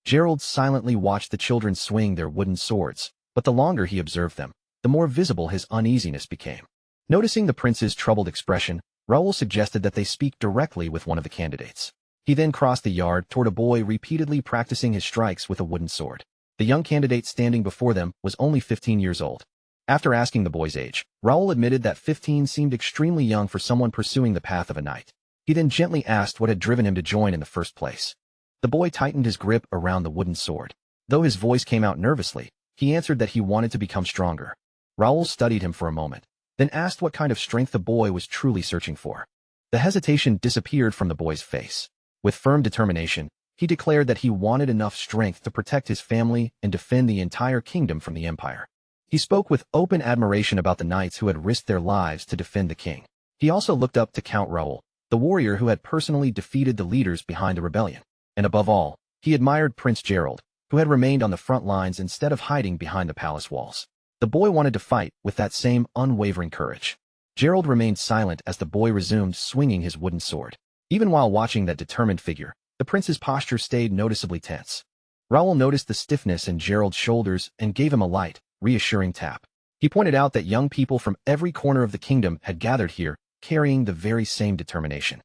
Gerald silently watched the children swing their wooden swords, but the longer he observed them, the more visible his uneasiness became. Noticing the prince's troubled expression, Raoul suggested that they speak directly with one of the candidates. He then crossed the yard toward a boy repeatedly practicing his strikes with a wooden sword. The young candidate standing before them was only 15 years old. After asking the boy's age, Raoul admitted that 15 seemed extremely young for someone pursuing the path of a knight. He then gently asked what had driven him to join in the first place. The boy tightened his grip around the wooden sword. Though his voice came out nervously, he answered that he wanted to become stronger. Raoul studied him for a moment, then asked what kind of strength the boy was truly searching for. The hesitation disappeared from the boy's face. With firm determination, he declared that he wanted enough strength to protect his family and defend the entire kingdom from the empire. He spoke with open admiration about the knights who had risked their lives to defend the king. He also looked up to Count Raoul, the warrior who had personally defeated the leaders behind the rebellion. And above all, he admired Prince Gerald, who had remained on the front lines instead of hiding behind the palace walls. The boy wanted to fight with that same unwavering courage. Gerald remained silent as the boy resumed swinging his wooden sword. Even while watching that determined figure, the prince's posture stayed noticeably tense. Raoul noticed the stiffness in Gerald's shoulders and gave him a light, reassuring tap. He pointed out that young people from every corner of the kingdom had gathered here, carrying the very same determination.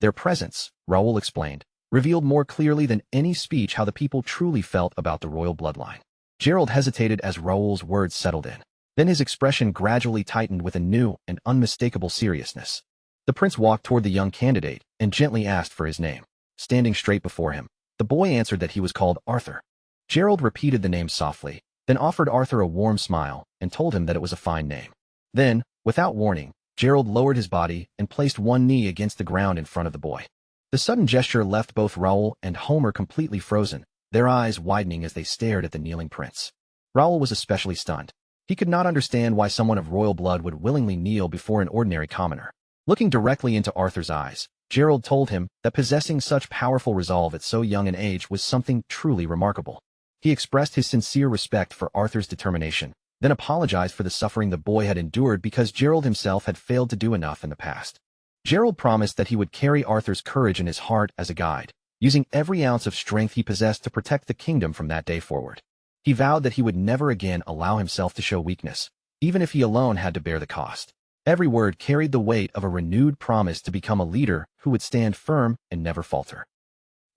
Their presence, Raoul explained, revealed more clearly than any speech how the people truly felt about the royal bloodline. Gerald hesitated as Raoul's words settled in. Then his expression gradually tightened with a new and unmistakable seriousness. The prince walked toward the young candidate and gently asked for his name. Standing straight before him, the boy answered that he was called Arthur. Gerald repeated the name softly, then offered Arthur a warm smile and told him that it was a fine name. Then, without warning, Gerald lowered his body and placed one knee against the ground in front of the boy. The sudden gesture left both Raoul and Homer completely frozen, their eyes widening as they stared at the kneeling prince. Raoul was especially stunned. He could not understand why someone of royal blood would willingly kneel before an ordinary commoner. Looking directly into Arthur's eyes, Gerald told him that possessing such powerful resolve at so young an age was something truly remarkable. He expressed his sincere respect for Arthur's determination, then apologized for the suffering the boy had endured because Gerald himself had failed to do enough in the past. Gerald promised that he would carry Arthur's courage in his heart as a guide, using every ounce of strength he possessed to protect the kingdom from that day forward. He vowed that he would never again allow himself to show weakness, even if he alone had to bear the cost. Every word carried the weight of a renewed promise to become a leader who would stand firm and never falter.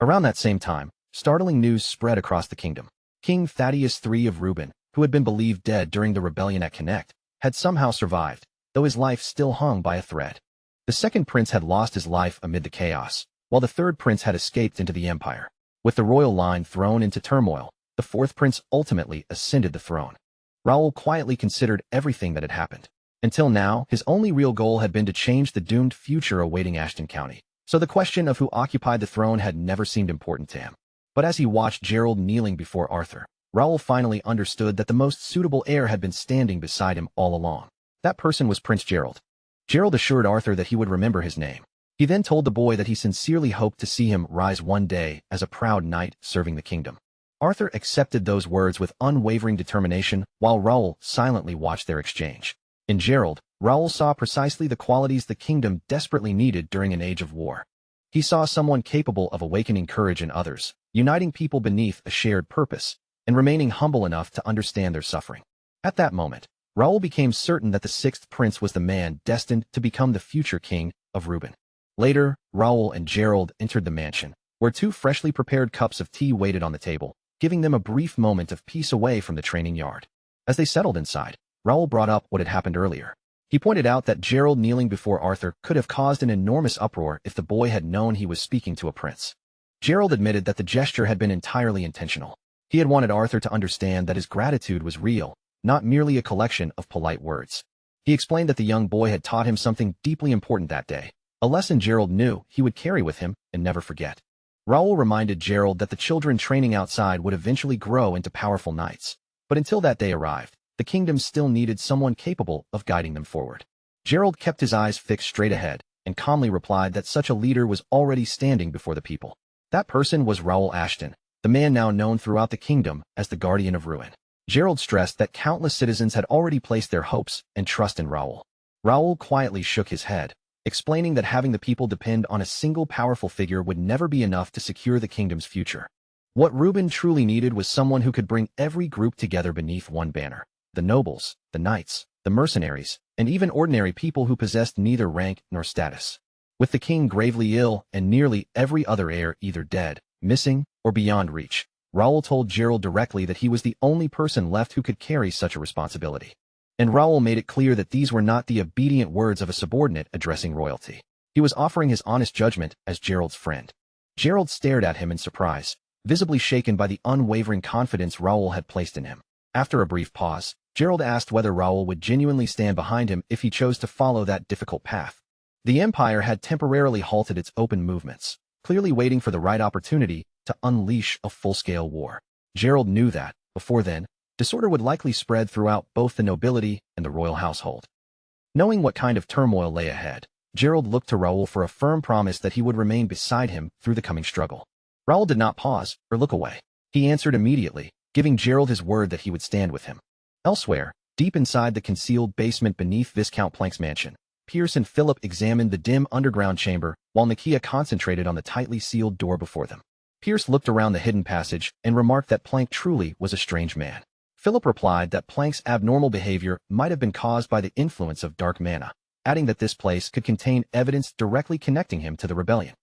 Around that same time, startling news spread across the kingdom. King Thaddeus III of Reuben, who had been believed dead during the rebellion at Connect, had somehow survived, though his life still hung by a thread. The second prince had lost his life amid the chaos, while the third prince had escaped into the empire. With the royal line thrown into turmoil, the fourth prince ultimately ascended the throne. Raoul quietly considered everything that had happened. Until now, his only real goal had been to change the doomed future awaiting Ashton County, so the question of who occupied the throne had never seemed important to him. But as he watched Gerald kneeling before Arthur, Raoul finally understood that the most suitable heir had been standing beside him all along. That person was Prince Gerald. Gerald assured Arthur that he would remember his name. He then told the boy that he sincerely hoped to see him rise one day as a proud knight serving the kingdom. Arthur accepted those words with unwavering determination, while Raoul silently watched their exchange. In Gerald, Raoul saw precisely the qualities the kingdom desperately needed during an age of war. He saw someone capable of awakening courage in others, uniting people beneath a shared purpose, and remaining humble enough to understand their suffering. At that moment, Raoul became certain that the sixth prince was the man destined to become the future king of Reuben. Later, Raoul and Gerald entered the mansion, where two freshly prepared cups of tea waited on the table, giving them a brief moment of peace away from the training yard. As they settled inside, Raoul brought up what had happened earlier. He pointed out that Gerald kneeling before Arthur could have caused an enormous uproar if the boy had known he was speaking to a prince. Gerald admitted that the gesture had been entirely intentional. He had wanted Arthur to understand that his gratitude was real, not merely a collection of polite words. He explained that the young boy had taught him something deeply important that day, a lesson Gerald knew he would carry with him and never forget. Raoul reminded Gerald that the children training outside would eventually grow into powerful knights, but until that day arrived, the kingdom still needed someone capable of guiding them forward. Gerald kept his eyes fixed straight ahead and calmly replied that such a leader was already standing before the people. That person was Raoul Ashton, the man now known throughout the kingdom as the Guardian of Ruin. Gerald stressed that countless citizens had already placed their hopes and trust in Raoul. Raoul quietly shook his head, explaining that having the people depend on a single powerful figure would never be enough to secure the kingdom's future. What Reuben truly needed was someone who could bring every group together beneath one banner. The nobles, the knights, the mercenaries, and even ordinary people who possessed neither rank nor status. With the king gravely ill and nearly every other heir either dead, missing, or beyond reach, Raoul told Gerald directly that he was the only person left who could carry such a responsibility. And Raoul made it clear that these were not the obedient words of a subordinate addressing royalty. He was offering his honest judgment as Gerald's friend. Gerald stared at him in surprise, visibly shaken by the unwavering confidence Raoul had placed in him. After a brief pause, Gerald asked whether Raoul would genuinely stand behind him if he chose to follow that difficult path. The Empire had temporarily halted its open movements, clearly waiting for the right opportunity to unleash a full-scale war. Gerald knew that, before then, disorder would likely spread throughout both the nobility and the royal household. Knowing what kind of turmoil lay ahead, Gerald looked to Raoul for a firm promise that he would remain beside him through the coming struggle. Raoul did not pause or look away. He answered immediately, giving Gerald his word that he would stand with him. Elsewhere, deep inside the concealed basement beneath Viscount Plank's mansion, Pierce and Philip examined the dim underground chamber while Nakia concentrated on the tightly sealed door before them. Pierce looked around the hidden passage and remarked that Plank truly was a strange man. Philip replied that Plank's abnormal behavior might have been caused by the influence of dark mana, adding that this place could contain evidence directly connecting him to the rebellion.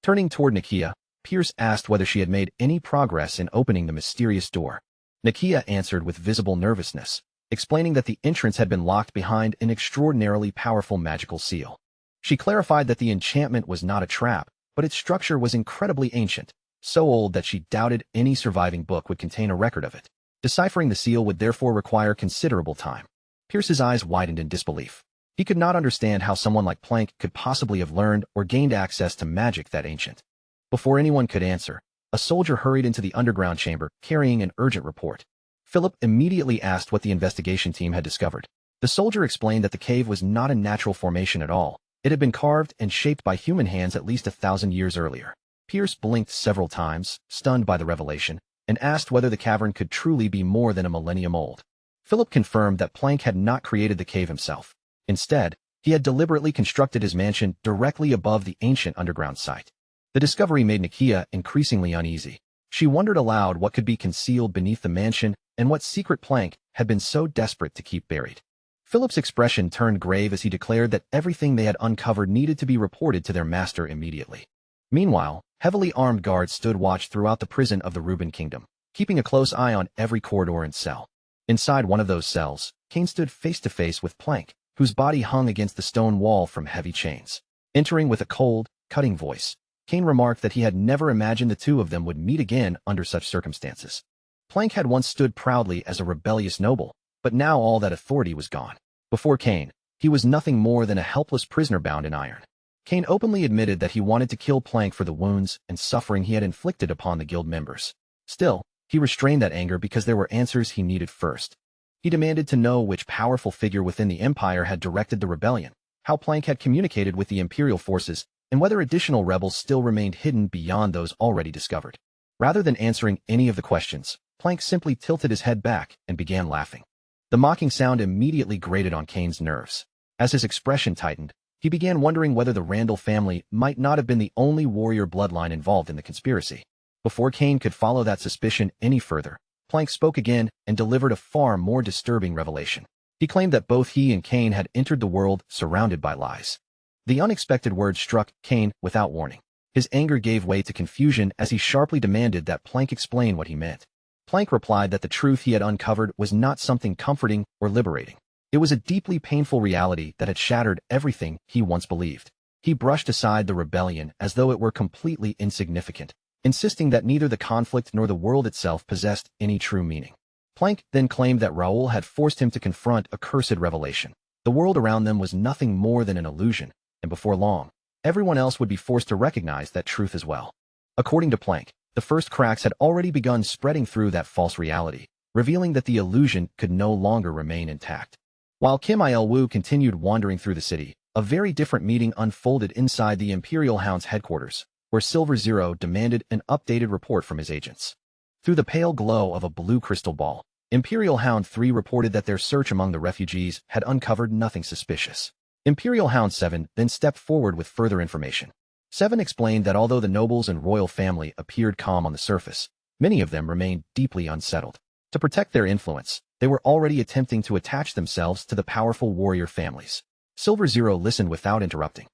Turning toward Nakia, Pierce asked whether she had made any progress in opening the mysterious door. Nakia answered with visible nervousness, explaining that the entrance had been locked behind an extraordinarily powerful magical seal. She clarified that the enchantment was not a trap, but its structure was incredibly ancient, so old that she doubted any surviving book would contain a record of it. Deciphering the seal would therefore require considerable time. Pierce's eyes widened in disbelief. He could not understand how someone like Plank could possibly have learned or gained access to magic that ancient. Before anyone could answer, a soldier hurried into the underground chamber, carrying an urgent report. Philip immediately asked what the investigation team had discovered. The soldier explained that the cave was not a natural formation at all. It had been carved and shaped by human hands at least 1,000 years earlier. Pierce blinked several times, stunned by the revelation, and asked whether the cavern could truly be more than a millennium old. Philip confirmed that Plank had not created the cave himself. Instead, he had deliberately constructed his mansion directly above the ancient underground site. The discovery made Nakia increasingly uneasy. She wondered aloud what could be concealed beneath the mansion and what secret Plank had been so desperate to keep buried. Philip's expression turned grave as he declared that everything they had uncovered needed to be reported to their master immediately. Meanwhile, heavily armed guards stood watch throughout the prison of the Reuben Kingdom, keeping a close eye on every corridor and cell. Inside one of those cells, Kane stood face to face with Plank, whose body hung against the stone wall from heavy chains. Entering with a cold, cutting voice, Kane remarked that he had never imagined the two of them would meet again under such circumstances. Plank had once stood proudly as a rebellious noble, but now all that authority was gone. Before Kane, he was nothing more than a helpless prisoner bound in iron. Kane openly admitted that he wanted to kill Plank for the wounds and suffering he had inflicted upon the guild members. Still, he restrained that anger because there were answers he needed first. He demanded to know which powerful figure within the Empire had directed the rebellion, how Plank had communicated with the Imperial forces, and whether additional rebels still remained hidden beyond those already discovered. Rather than answering any of the questions, Plank simply tilted his head back and began laughing. The mocking sound immediately grated on Kane's nerves. As his expression tightened, he began wondering whether the Randall family might not have been the only warrior bloodline involved in the conspiracy. Before Kane could follow that suspicion any further, Plank spoke again and delivered a far more disturbing revelation. He claimed that both he and Kane had entered the world surrounded by lies. The unexpected word struck Kane without warning. His anger gave way to confusion as he sharply demanded that Plank explain what he meant. Plank replied that the truth he had uncovered was not something comforting or liberating. It was a deeply painful reality that had shattered everything he once believed. He brushed aside the rebellion as though it were completely insignificant, insisting that neither the conflict nor the world itself possessed any true meaning. Plank then claimed that Raoul had forced him to confront a cursed revelation. The world around them was nothing more than an illusion, and before long, everyone else would be forced to recognize that truth as well. According to Plank, the first cracks had already begun spreading through that false reality, revealing that the illusion could no longer remain intact. While Kim Il-woo continued wandering through the city, a very different meeting unfolded inside the Imperial Hound's headquarters, where Silver Zero demanded an updated report from his agents. Through the pale glow of a blue crystal ball, Imperial Hound 3 reported that their search among the refugees had uncovered nothing suspicious. Imperial Hound 7 then stepped forward with further information. 7 explained that although the nobles and royal family appeared calm on the surface, many of them remained deeply unsettled. To protect their influence, they were already attempting to attach themselves to the powerful warrior families. Silver Zero listened without interrupting.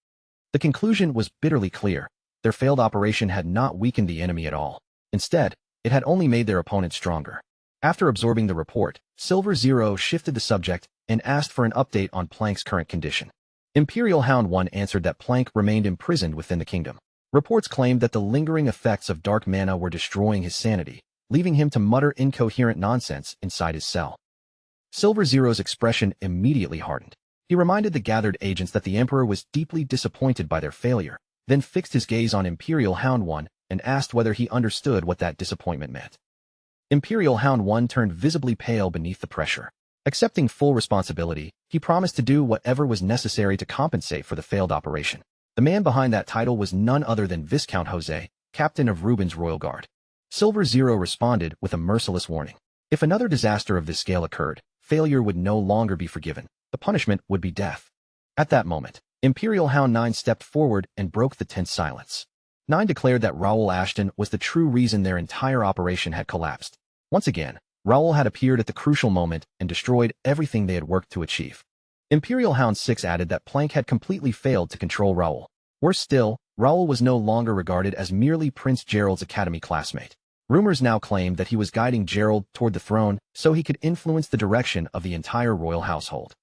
The conclusion was bitterly clear. Their failed operation had not weakened the enemy at all. Instead, it had only made their opponent stronger. After absorbing the report, Silver Zero shifted the subject and asked for an update on Plank's current condition. Imperial Hound 1 answered that Plank remained imprisoned within the kingdom. Reports claimed that the lingering effects of dark mana were destroying his sanity, leaving him to mutter incoherent nonsense inside his cell. Silver Zero's expression immediately hardened. He reminded the gathered agents that the Emperor was deeply disappointed by their failure, then fixed his gaze on Imperial Hound 1 and asked whether he understood what that disappointment meant. Imperial Hound 1 turned visibly pale beneath the pressure. Accepting full responsibility, he promised to do whatever was necessary to compensate for the failed operation. The man behind that title was none other than Viscount Jose, captain of Rubin's Royal Guard. Silver Zero responded with a merciless warning. If another disaster of this scale occurred, failure would no longer be forgiven. The punishment would be death. At that moment, Imperial Hound 9 stepped forward and broke the tense silence. 9 declared that Raoul Ashton was the true reason their entire operation had collapsed. Once again, Raoul had appeared at the crucial moment and destroyed everything they had worked to achieve. Imperial Hound 6 added that Plank had completely failed to control Raoul. Worse still, Raoul was no longer regarded as merely Prince Gerald's academy classmate. Rumors now claimed that he was guiding Gerald toward the throne so he could influence the direction of the entire royal household.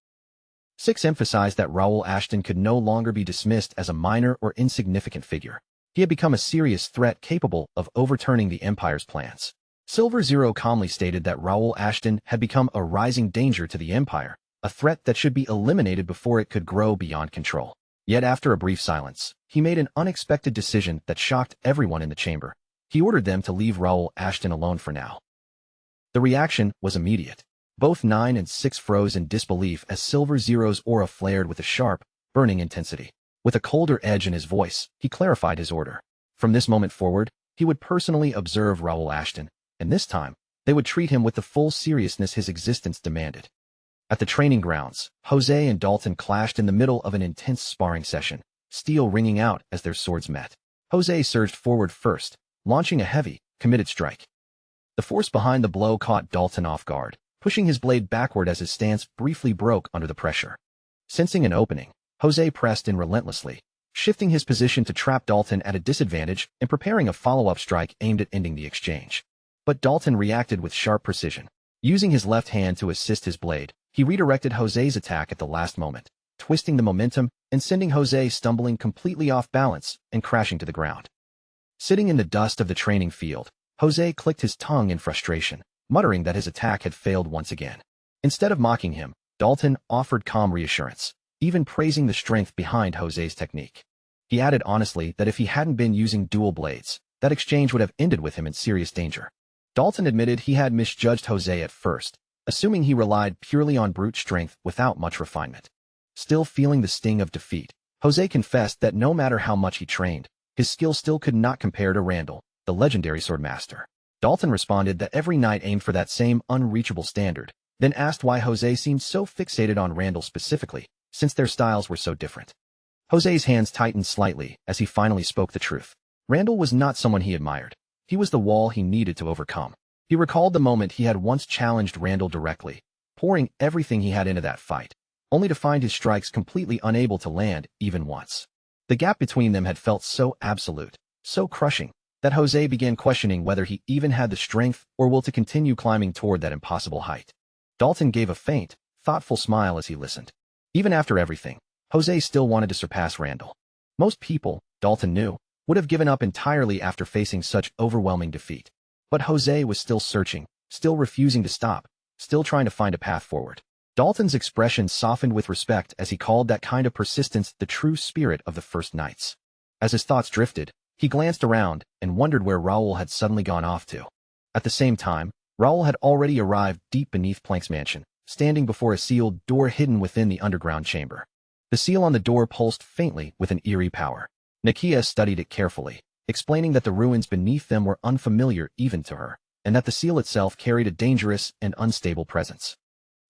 6 emphasized that Raoul Ashton could no longer be dismissed as a minor or insignificant figure. He had become a serious threat capable of overturning the Empire's plans. Silver Zero calmly stated that Raoul Ashton had become a rising danger to the Empire, a threat that should be eliminated before it could grow beyond control. Yet after a brief silence, he made an unexpected decision that shocked everyone in the chamber. He ordered them to leave Raoul Ashton alone for now. The reaction was immediate. Both 9 and 6 froze in disbelief as Silver Zero's aura flared with a sharp, burning intensity. With a colder edge in his voice, he clarified his order. From this moment forward, he would personally observe Raoul Ashton, and this time, they would treat him with the full seriousness his existence demanded. At the training grounds, Jose and Dalton clashed in the middle of an intense sparring session, steel ringing out as their swords met. Jose surged forward first, launching a heavy, committed strike. The force behind the blow caught Dalton off guard, pushing his blade backward as his stance briefly broke under the pressure. Sensing an opening, Jose pressed in relentlessly, shifting his position to trap Dalton at a disadvantage and preparing a follow-up strike aimed at ending the exchange. But Dalton reacted with sharp precision. Using his left hand to assist his blade, he redirected Jose's attack at the last moment, twisting the momentum and sending Jose stumbling completely off balance and crashing to the ground. Sitting in the dust of the training field, Jose clicked his tongue in frustration, muttering that his attack had failed once again. Instead of mocking him, Dalton offered calm reassurance, even praising the strength behind Jose's technique. He added honestly that if he hadn't been using dual blades, that exchange would have ended with him in serious danger. Dalton admitted he had misjudged Jose at first, assuming he relied purely on brute strength without much refinement. Still feeling the sting of defeat, Jose confessed that no matter how much he trained, his skill still could not compare to Randall, the legendary swordmaster. Dalton responded that every knight aimed for that same unreachable standard, then asked why Jose seemed so fixated on Randall specifically, since their styles were so different. Jose's hands tightened slightly as he finally spoke the truth. Randall was not someone he admired. He was the wall he needed to overcome. He recalled the moment he had once challenged Randall directly, pouring everything he had into that fight, only to find his strikes completely unable to land even once. The gap between them had felt so absolute, so crushing that Jose began questioning whether he even had the strength or will to continue climbing toward that impossible height. Dalton gave a faint, thoughtful smile as he listened. Even after everything, Jose still wanted to surpass Randall. Most people, Dalton knew, would have given up entirely after facing such overwhelming defeat. But Jose was still searching, still refusing to stop, still trying to find a path forward. Dalton's expression softened with respect as he called that kind of persistence the true spirit of the First Knights. As his thoughts drifted, he glanced around and wondered where Raoul had suddenly gone off to. At the same time, Raoul had already arrived deep beneath Plank's mansion, standing before a sealed door hidden within the underground chamber. The seal on the door pulsed faintly with an eerie power. Nakia studied it carefully, explaining that the ruins beneath them were unfamiliar even to her, and that the seal itself carried a dangerous and unstable presence.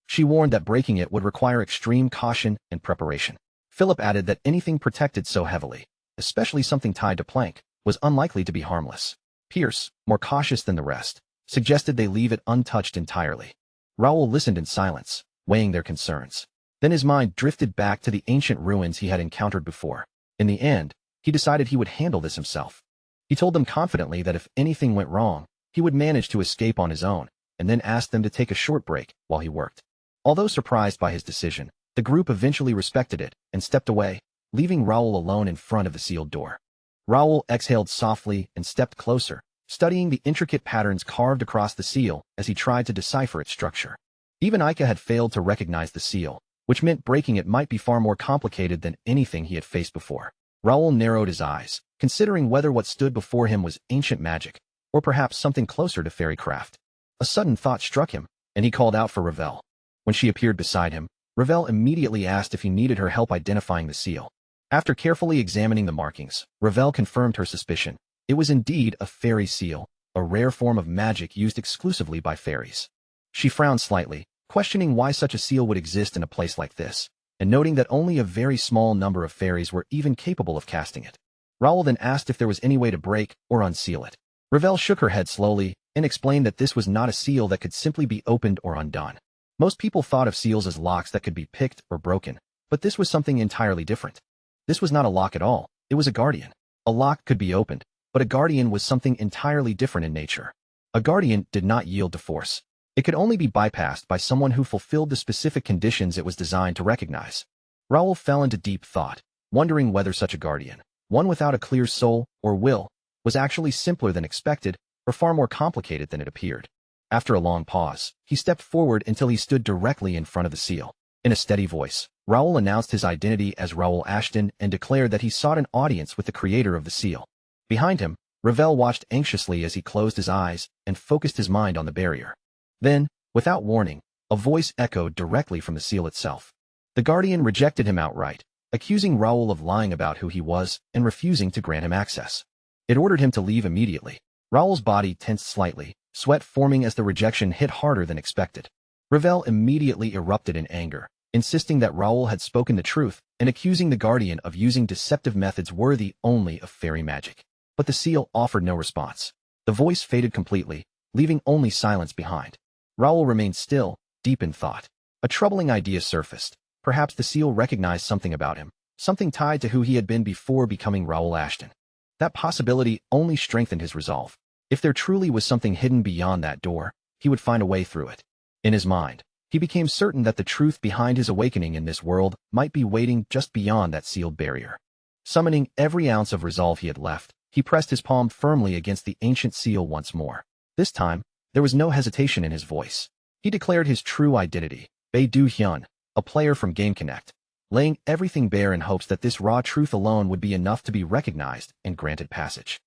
She warned that breaking it would require extreme caution and preparation. Philip added that anything protected so heavily, especially something tied to Plank, was unlikely to be harmless. Pierce, more cautious than the rest, suggested they leave it untouched entirely. Raoul listened in silence, weighing their concerns. Then his mind drifted back to the ancient ruins he had encountered before. In the end, he decided he would handle this himself. He told them confidently that if anything went wrong, he would manage to escape on his own, and then asked them to take a short break while he worked. Although surprised by his decision, the group eventually respected it and stepped away, leaving Raoul alone in front of the sealed door. Raoul exhaled softly and stepped closer, studying the intricate patterns carved across the seal as he tried to decipher its structure. Even Aika had failed to recognize the seal, which meant breaking it might be far more complicated than anything he had faced before. Raoul narrowed his eyes, considering whether what stood before him was ancient magic, or perhaps something closer to fairycraft. A sudden thought struck him, and he called out for Ravel. When she appeared beside him, Ravel immediately asked if he needed her help identifying the seal. After carefully examining the markings, Ravel confirmed her suspicion. It was indeed a fairy seal, a rare form of magic used exclusively by fairies. She frowned slightly, questioning why such a seal would exist in a place like this, and noting that only a very small number of fairies were even capable of casting it. Raoul then asked if there was any way to break or unseal it. Ravel shook her head slowly and explained that this was not a seal that could simply be opened or undone. Most people thought of seals as locks that could be picked or broken, but this was something entirely different. This was not a lock at all, it was a guardian. A lock could be opened, but a guardian was something entirely different in nature. A guardian did not yield to force. It could only be bypassed by someone who fulfilled the specific conditions it was designed to recognize. Raoul fell into deep thought, wondering whether such a guardian, one without a clear soul or will, was actually simpler than expected or far more complicated than it appeared. After a long pause, he stepped forward until he stood directly in front of the seal. In a steady voice, Raoul announced his identity as Raoul Ashton and declared that he sought an audience with the creator of the seal. Behind him, Ravel watched anxiously as he closed his eyes and focused his mind on the barrier. Then, without warning, a voice echoed directly from the seal itself. The guardian rejected him outright, accusing Raoul of lying about who he was and refusing to grant him access. It ordered him to leave immediately. Raoul's body tensed slightly, sweat forming as the rejection hit harder than expected. Ravel immediately erupted in anger, insisting that Raoul had spoken the truth and accusing the guardian of using deceptive methods worthy only of fairy magic. But the seal offered no response. The voice faded completely, leaving only silence behind. Raoul remained still, deep in thought. A troubling idea surfaced. Perhaps the seal recognized something about him, something tied to who he had been before becoming Raoul Ashton. That possibility only strengthened his resolve. If there truly was something hidden beyond that door, he would find a way through it. In his mind, he became certain that the truth behind his awakening in this world might be waiting just beyond that sealed barrier. Summoning every ounce of resolve he had left, he pressed his palm firmly against the ancient seal once more. This time, there was no hesitation in his voice. He declared his true identity, Bei Du Hyun, a player from Game Connect, laying everything bare in hopes that this raw truth alone would be enough to be recognized and granted passage.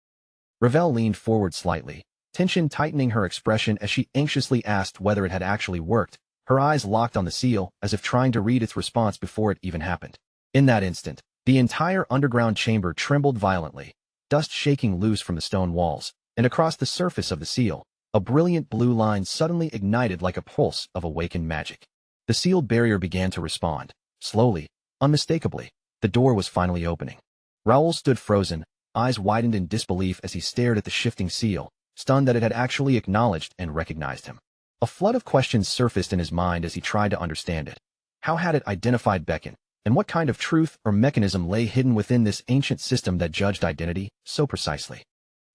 Ravel leaned forward slightly, tension tightening her expression as she anxiously asked whether it had actually worked, her eyes locked on the seal as if trying to read its response before it even happened. In that instant, the entire underground chamber trembled violently, dust shaking loose from the stone walls, and across the surface of the seal, a brilliant blue line suddenly ignited like a pulse of awakened magic. The sealed barrier began to respond. Slowly, unmistakably, the door was finally opening. Raoul stood frozen, eyes widened in disbelief as he stared at the shifting seal, stunned that it had actually acknowledged and recognized him. A flood of questions surfaced in his mind as he tried to understand it. How had it identified Beckon, And what kind of truth or mechanism lay hidden within this ancient system that judged identity so precisely?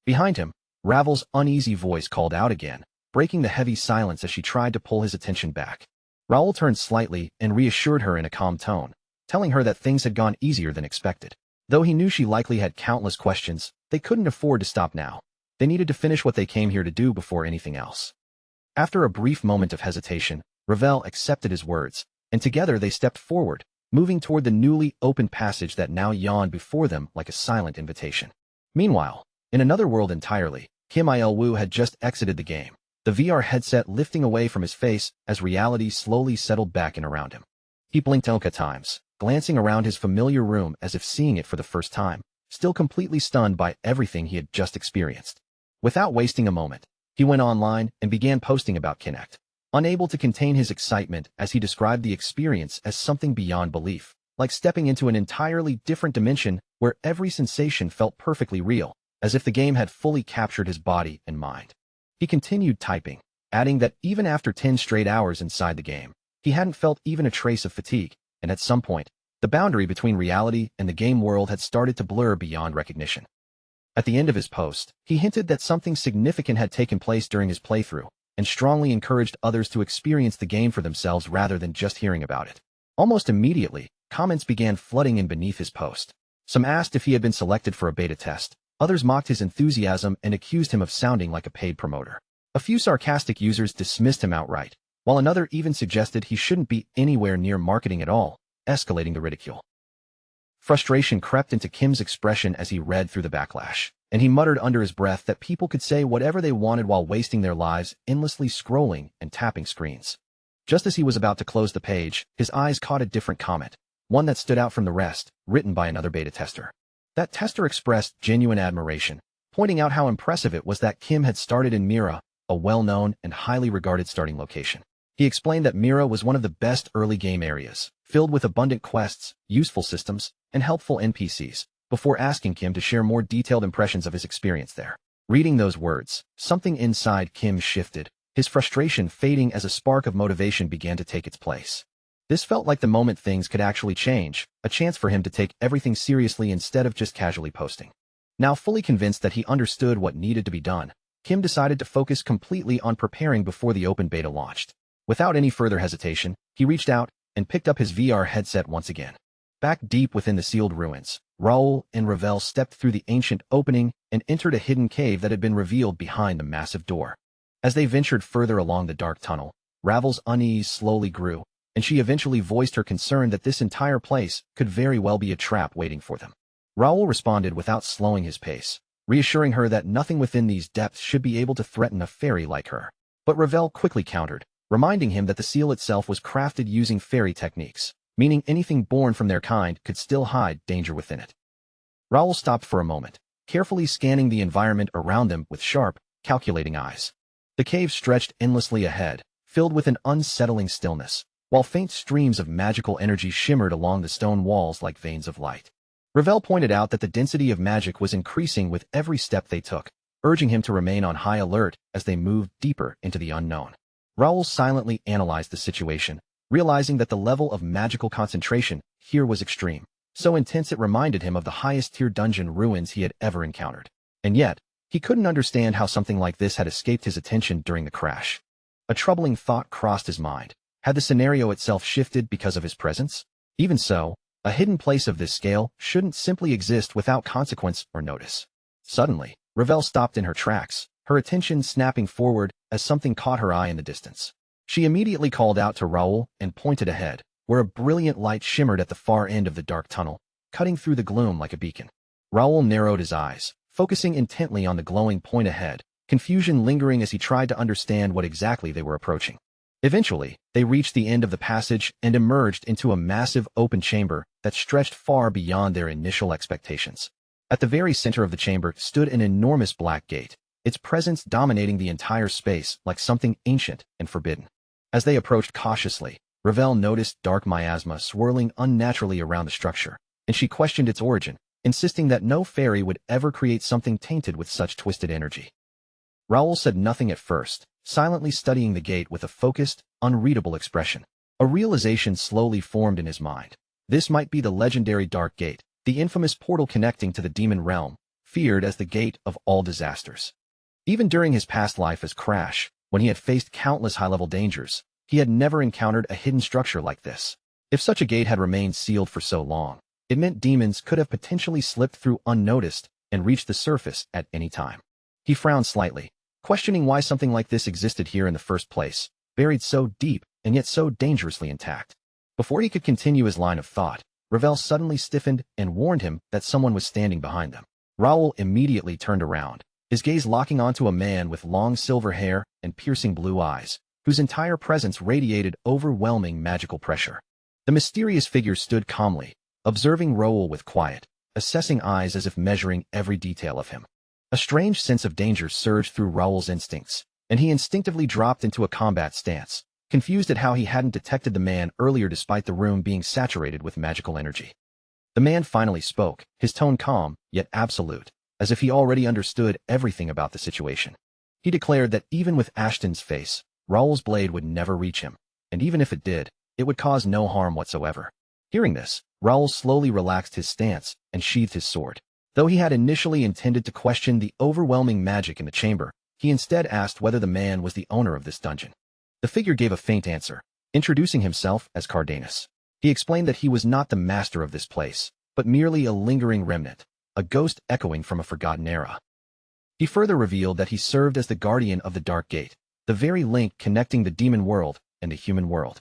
Behind him, Ravel's uneasy voice called out again, breaking the heavy silence as she tried to pull his attention back. Raoul turned slightly and reassured her in a calm tone, telling her that things had gone easier than expected. Though he knew she likely had countless questions, they couldn't afford to stop now. They needed to finish what they came here to do before anything else. After a brief moment of hesitation, Ravel accepted his words, and together they stepped forward, moving toward the newly opened passage that now yawned before them like a silent invitation. Meanwhile, in another world entirely, Kim Il-woo had just exited the game, the VR headset lifting away from his face as reality slowly settled back in around him. He blinked a times, glancing around his familiar room as if seeing it for the first time, still completely stunned by everything he had just experienced. Without wasting a moment, he went online and began posting about Kinect, unable to contain his excitement as he described the experience as something beyond belief, like stepping into an entirely different dimension where every sensation felt perfectly real, as if the game had fully captured his body and mind. He continued typing, adding that even after 10 straight hours inside the game, he hadn't felt even a trace of fatigue, and at some point, the boundary between reality and the game world had started to blur beyond recognition. At the end of his post, he hinted that something significant had taken place during his playthrough, and strongly encouraged others to experience the game for themselves rather than just hearing about it. Almost immediately, comments began flooding in beneath his post. Some asked if he had been selected for a beta test, others mocked his enthusiasm and accused him of sounding like a paid promoter. A few sarcastic users dismissed him outright, while another even suggested he shouldn't be anywhere near marketing at all, escalating the ridicule. Frustration crept into Kim's expression as he read through the backlash, and he muttered under his breath that people could say whatever they wanted while wasting their lives endlessly scrolling and tapping screens. Just as he was about to close the page, his eyes caught a different comment, one that stood out from the rest, written by another beta tester. That tester expressed genuine admiration, pointing out how impressive it was that Kim had started in Mira, a well-known and highly regarded starting location. He explained that Mira was one of the best early game areas, filled with abundant quests, useful systems, and helpful NPCs, before asking Kim to share more detailed impressions of his experience there. Reading those words, something inside Kim shifted, his frustration fading as a spark of motivation began to take its place. This felt like the moment things could actually change, a chance for him to take everything seriously instead of just casually posting. Now fully convinced that he understood what needed to be done, Kim decided to focus completely on preparing before the open beta launched. Without any further hesitation, he reached out and picked up his VR headset once again. Back deep within the sealed ruins, Raoul and Ravel stepped through the ancient opening and entered a hidden cave that had been revealed behind the massive door. As they ventured further along the dark tunnel, Ravel's unease slowly grew, and she eventually voiced her concern that this entire place could very well be a trap waiting for them. Raoul responded without slowing his pace, reassuring her that nothing within these depths should be able to threaten a fairy like her. But Ravel quickly countered, reminding him that the seal itself was crafted using fairy techniques, meaning anything born from their kind could still hide danger within it. Raoul stopped for a moment, carefully scanning the environment around them with sharp, calculating eyes. The cave stretched endlessly ahead, filled with an unsettling stillness, while faint streams of magical energy shimmered along the stone walls like veins of light. Ravel pointed out that the density of magic was increasing with every step they took, urging him to remain on high alert as they moved deeper into the unknown. Raoul silently analyzed the situation, realizing that the level of magical concentration here was extreme, so intense it reminded him of the highest-tier dungeon ruins he had ever encountered. And yet, he couldn't understand how something like this had escaped his attention during the crash. A troubling thought crossed his mind. Had the scenario itself shifted because of his presence? Even so, a hidden place of this scale shouldn't simply exist without consequence or notice. Suddenly, Ravel stopped in her tracks, her attention snapping forward as something caught her eye in the distance. She immediately called out to Raoul and pointed ahead, where a brilliant light shimmered at the far end of the dark tunnel, cutting through the gloom like a beacon. Raoul narrowed his eyes, focusing intently on the glowing point ahead, confusion lingering as he tried to understand what exactly they were approaching. Eventually, they reached the end of the passage and emerged into a massive open chamber that stretched far beyond their initial expectations. At the very center of the chamber stood an enormous black gate, its presence dominating the entire space like something ancient and forbidden. As they approached cautiously, Ravel noticed dark miasma swirling unnaturally around the structure, and she questioned its origin, insisting that no fairy would ever create something tainted with such twisted energy. Raoul said nothing at first, silently studying the gate with a focused, unreadable expression. A realization slowly formed in his mind. This might be the legendary Dark Gate, the infamous portal connecting to the demon realm, feared as the gate of all disasters. Even during his past life as Crash, when he had faced countless high-level dangers, he had never encountered a hidden structure like this. If such a gate had remained sealed for so long, it meant demons could have potentially slipped through unnoticed and reached the surface at any time. He frowned slightly, questioning why something like this existed here in the first place, buried so deep and yet so dangerously intact. Before he could continue his line of thought, Ravel suddenly stiffened and warned him that someone was standing behind them. Raoul immediately turned around, his gaze locking onto a man with long silver hair and piercing blue eyes, whose entire presence radiated overwhelming magical pressure. The mysterious figure stood calmly, observing Raoul with quiet, assessing eyes as if measuring every detail of him. A strange sense of danger surged through Raoul's instincts, and he instinctively dropped into a combat stance, confused at how he hadn't detected the man earlier despite the room being saturated with magical energy. The man finally spoke, his tone calm, yet absolute, as if he already understood everything about the situation. He declared that even with Ashton's face, Raoul's blade would never reach him, and even if it did, it would cause no harm whatsoever. Hearing this, Raoul slowly relaxed his stance and sheathed his sword. Though he had initially intended to question the overwhelming magic in the chamber, he instead asked whether the man was the owner of this dungeon. The figure gave a faint answer, introducing himself as Cardanus. He explained that he was not the master of this place, but merely a lingering remnant, a ghost echoing from a forgotten era. He further revealed that he served as the guardian of the Dark Gate, the very link connecting the demon world and the human world.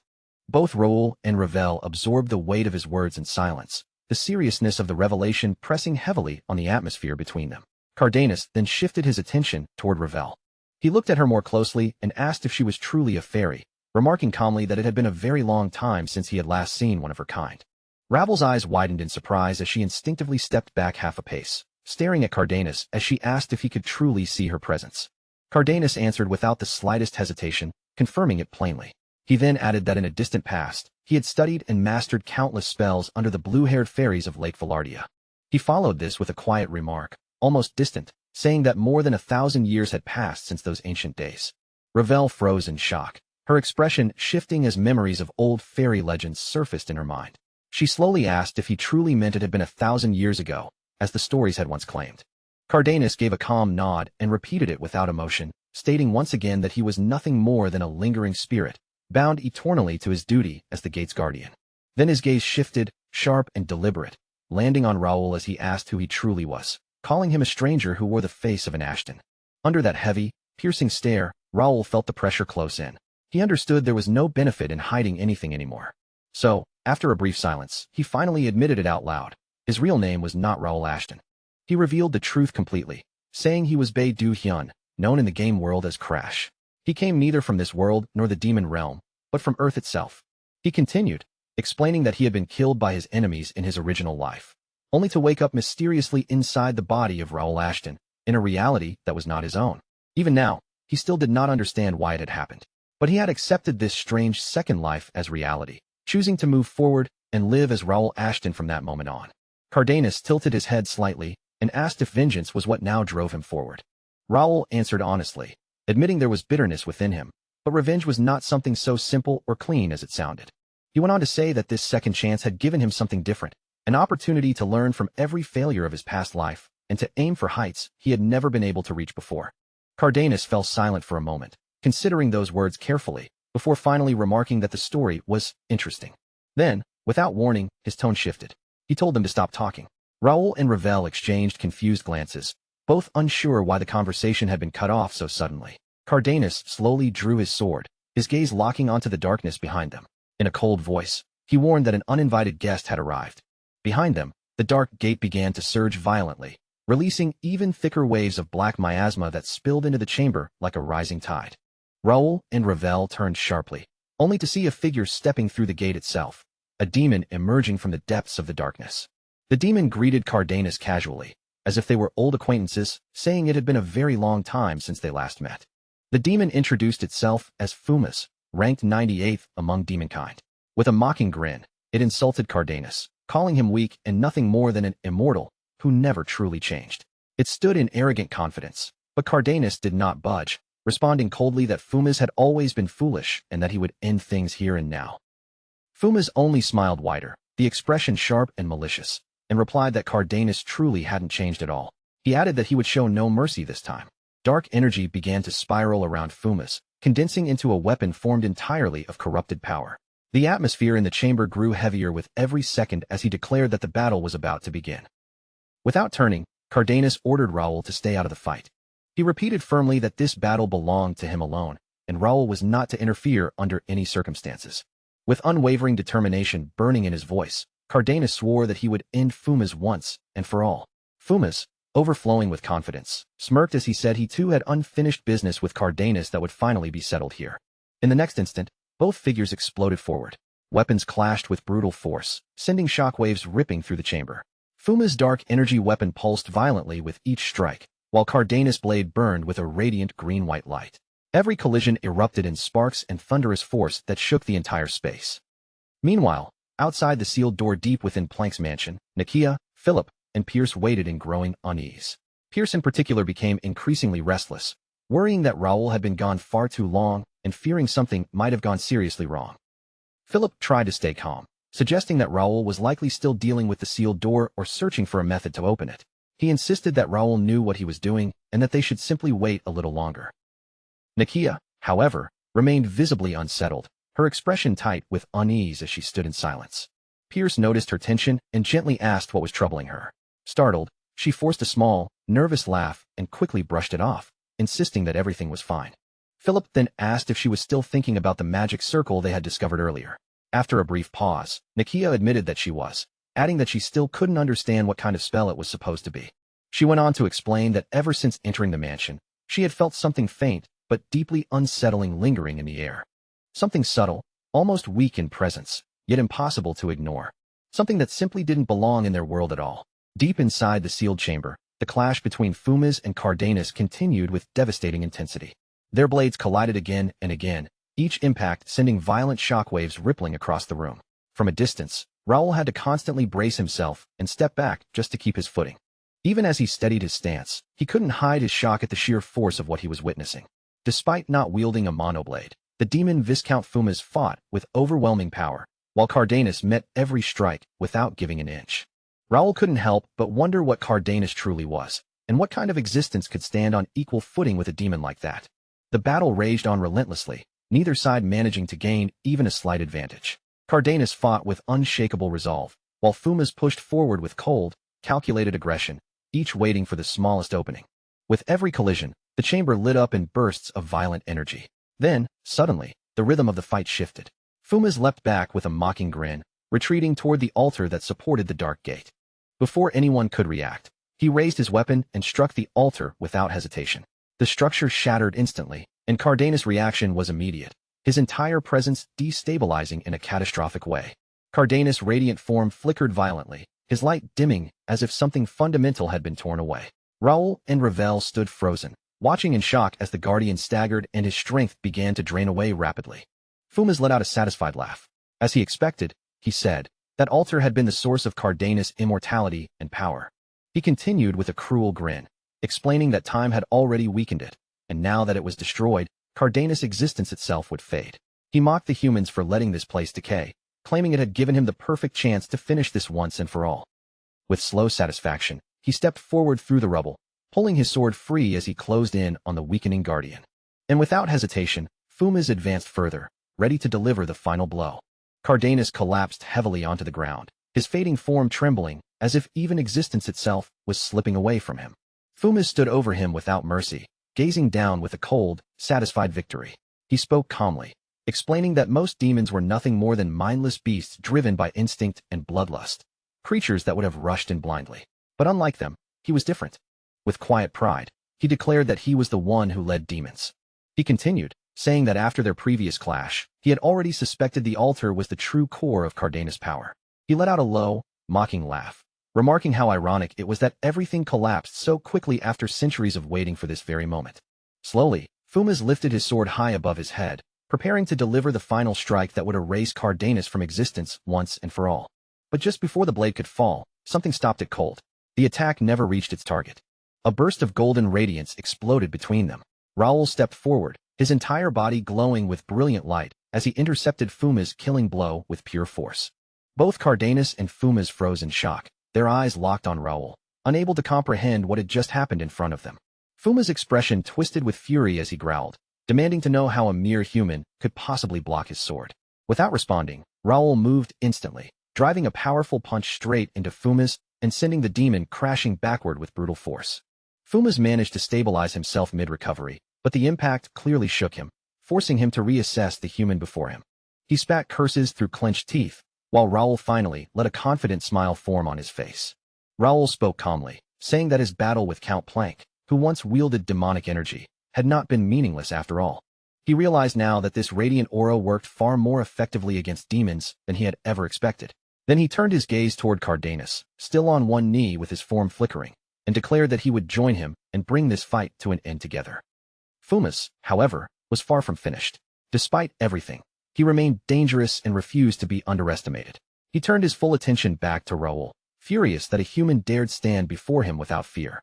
Both Raoul and Ravel absorbed the weight of his words in silence, the seriousness of the revelation pressing heavily on the atmosphere between them. Cardanus then shifted his attention toward Ravel. He looked at her more closely and asked if she was truly a fairy, remarking calmly that it had been a very long time since he had last seen one of her kind. Ravel's eyes widened in surprise as she instinctively stepped back half a pace, staring at Cardanus as she asked if he could truly see her presence. Cardanus answered without the slightest hesitation, confirming it plainly. He then added that in a distant past, he had studied and mastered countless spells under the blue-haired fairies of Lake Velardia. He followed this with a quiet remark, almost distant, saying that more than 1,000 years had passed since those ancient days. Ravel froze in shock, her expression shifting as memories of old fairy legends surfaced in her mind. She slowly asked if he truly meant it had been 1,000 years ago, as the stories had once claimed. Cardanus gave a calm nod and repeated it without emotion, stating once again that he was nothing more than a lingering spirit, bound eternally to his duty as the gate's guardian. Then his gaze shifted, sharp and deliberate, landing on Raoul as he asked who he truly was, calling him a stranger who wore the face of an Ashton. Under that heavy, piercing stare, Raoul felt the pressure close in. He understood there was no benefit in hiding anything anymore. So, after a brief silence, he finally admitted it out loud. His real name was not Raoul Ashton. He revealed the truth completely, saying he was Bei Du Hyun, known in the game world as Crash. He came neither from this world nor the demon realm, but from Earth itself. He continued, explaining that he had been killed by his enemies in his original life, only to wake up mysteriously inside the body of Raoul Ashton, in a reality that was not his own. Even now, he still did not understand why it had happened. But he had accepted this strange second life as reality, choosing to move forward and live as Raoul Ashton from that moment on. Cardanus tilted his head slightly and asked if vengeance was what now drove him forward. Raoul answered honestly, admitting there was bitterness within him, but revenge was not something so simple or clean as it sounded. He went on to say that this second chance had given him something different, an opportunity to learn from every failure of his past life and to aim for heights he had never been able to reach before. Cardanus fell silent for a moment, considering those words carefully, before finally remarking that the story was interesting. Then, without warning, his tone shifted. He told them to stop talking. Raoul and Ravel exchanged confused glances, both unsure why the conversation had been cut off so suddenly. Cardanus slowly drew his sword, his gaze locking onto the darkness behind them. In a cold voice, he warned that an uninvited guest had arrived. Behind them, the dark gate began to surge violently, releasing even thicker waves of black miasma that spilled into the chamber like a rising tide. Raoul and Ravel turned sharply, only to see a figure stepping through the gate itself, a demon emerging from the depths of the darkness. The demon greeted Cardanus casually, as if they were old acquaintances, saying it had been a very long time since they last met. The demon introduced itself as Fumas, ranked 98th among demonkind. With a mocking grin, it insulted Cardanus, calling him weak and nothing more than an immortal who never truly changed. It stood in arrogant confidence, but Cardanus did not budge, responding coldly that Fumas had always been foolish and that he would end things here and now. Fumas only smiled wider, the expression sharp and malicious, and replied that Cardenas truly hadn't changed at all. He added that he would show no mercy this time. Dark energy began to spiral around Fumas, condensing into a weapon formed entirely of corrupted power. The atmosphere in the chamber grew heavier with every second as he declared that the battle was about to begin. Without turning, Cardenas ordered Raul to stay out of the fight. He repeated firmly that this battle belonged to him alone, and Raul was not to interfere under any circumstances. With unwavering determination burning in his voice, Cardenas swore that he would end Fumas once and for all. Fumas, overflowing with confidence, smirked as he said he too had unfinished business with Cardenas that would finally be settled here. In the next instant, both figures exploded forward. Weapons clashed with brutal force, sending shockwaves ripping through the chamber. Fuma's dark energy weapon pulsed violently with each strike, while Cardenas' blade burned with a radiant green-white light. Every collision erupted in sparks and thunderous force that shook the entire space. Meanwhile, outside the sealed door deep within Plank's mansion, Nakia, Philip, and Pierce waited in growing unease. Pierce in particular became increasingly restless, worrying that Raul had been gone far too long and fearing something might have gone seriously wrong. Philip tried to stay calm, suggesting that Raul was likely still dealing with the sealed door or searching for a method to open it. He insisted that Raul knew what he was doing and that they should simply wait a little longer. Nakia, however, remained visibly unsettled, her expression tight with unease as she stood in silence. Pierce noticed her tension and gently asked what was troubling her. Startled, she forced a small, nervous laugh and quickly brushed it off, insisting that everything was fine. Philip then asked if she was still thinking about the magic circle they had discovered earlier. After a brief pause, Nakia admitted that she was, adding that she still couldn't understand what kind of spell it was supposed to be. She went on to explain that ever since entering the mansion, she had felt something faint but deeply unsettling lingering in the air. Something subtle, almost weak in presence, yet impossible to ignore. Something that simply didn't belong in their world at all. Deep inside the sealed chamber, the clash between Fumas and Cardenas continued with devastating intensity. Their blades collided again and again, each impact sending violent shockwaves rippling across the room. From a distance, Raul had to constantly brace himself and step back just to keep his footing. Even as he steadied his stance, he couldn't hide his shock at the sheer force of what he was witnessing. Despite not wielding a monoblade, the demon Viscount Fumas fought with overwhelming power, while Cardenas met every strike without giving an inch. Raul couldn't help but wonder what Cardenas truly was, and what kind of existence could stand on equal footing with a demon like that. The battle raged on relentlessly, neither side managing to gain even a slight advantage. Cardenas fought with unshakable resolve, while Fumas pushed forward with cold, calculated aggression, each waiting for the smallest opening. With every collision, the chamber lit up in bursts of violent energy. Then, suddenly, the rhythm of the fight shifted. Fumas leapt back with a mocking grin, retreating toward the altar that supported the dark gate. Before anyone could react, he raised his weapon and struck the altar without hesitation. The structure shattered instantly, and Cardenas' reaction was immediate, his entire presence destabilizing in a catastrophic way. Cardenas' radiant form flickered violently, his light dimming as if something fundamental had been torn away. Raul and Ravel stood frozen, watching in shock as the Guardian staggered and his strength began to drain away rapidly. Fumas let out a satisfied laugh. As he expected, he said, that altar had been the source of Cardenas' immortality and power. He continued with a cruel grin, explaining that time had already weakened it, and now that it was destroyed, Cardenas' existence itself would fade. He mocked the humans for letting this place decay, claiming it had given him the perfect chance to finish this once and for all. With slow satisfaction, he stepped forward through the rubble, pulling his sword free as he closed in on the weakening Guardian. And without hesitation, Fumas advanced further, ready to deliver the final blow. Cardenas collapsed heavily onto the ground, his fading form trembling, as if even existence itself was slipping away from him. Fumas stood over him without mercy, gazing down with a cold, satisfied victory. He spoke calmly, explaining that most demons were nothing more than mindless beasts driven by instinct and bloodlust, creatures that would have rushed in blindly. But unlike them, he was different. With quiet pride, he declared that he was the one who led demons. He continued, saying that after their previous clash, he had already suspected the altar was the true core of Cardenas' power. He let out a low, mocking laugh, remarking how ironic it was that everything collapsed so quickly after centuries of waiting for this very moment. Slowly, Fumas lifted his sword high above his head, preparing to deliver the final strike that would erase Cardenas from existence once and for all. But just before the blade could fall, something stopped it cold. The attack never reached its target. A burst of golden radiance exploded between them. Raul stepped forward, his entire body glowing with brilliant light, as he intercepted Fuma's killing blow with pure force. Both Cardenas and Fumas froze in shock, their eyes locked on Raoul, unable to comprehend what had just happened in front of them. Fuma's expression twisted with fury as he growled, demanding to know how a mere human could possibly block his sword. Without responding, Raoul moved instantly, driving a powerful punch straight into Fumas and sending the demon crashing backward with brutal force. Fumas managed to stabilize himself mid-recovery, but the impact clearly shook him, forcing him to reassess the human before him. He spat curses through clenched teeth, while Raoul finally let a confident smile form on his face. Raoul spoke calmly, saying that his battle with Count Planck, who once wielded demonic energy, had not been meaningless after all. He realized now that this radiant aura worked far more effectively against demons than he had ever expected. Then he turned his gaze toward Cardenas, still on one knee with his form flickering, and declared that he would join him and bring this fight to an end together. Fumas, however, was far from finished. Despite everything, he remained dangerous and refused to be underestimated. He turned his full attention back to Raoul, furious that a human dared stand before him without fear.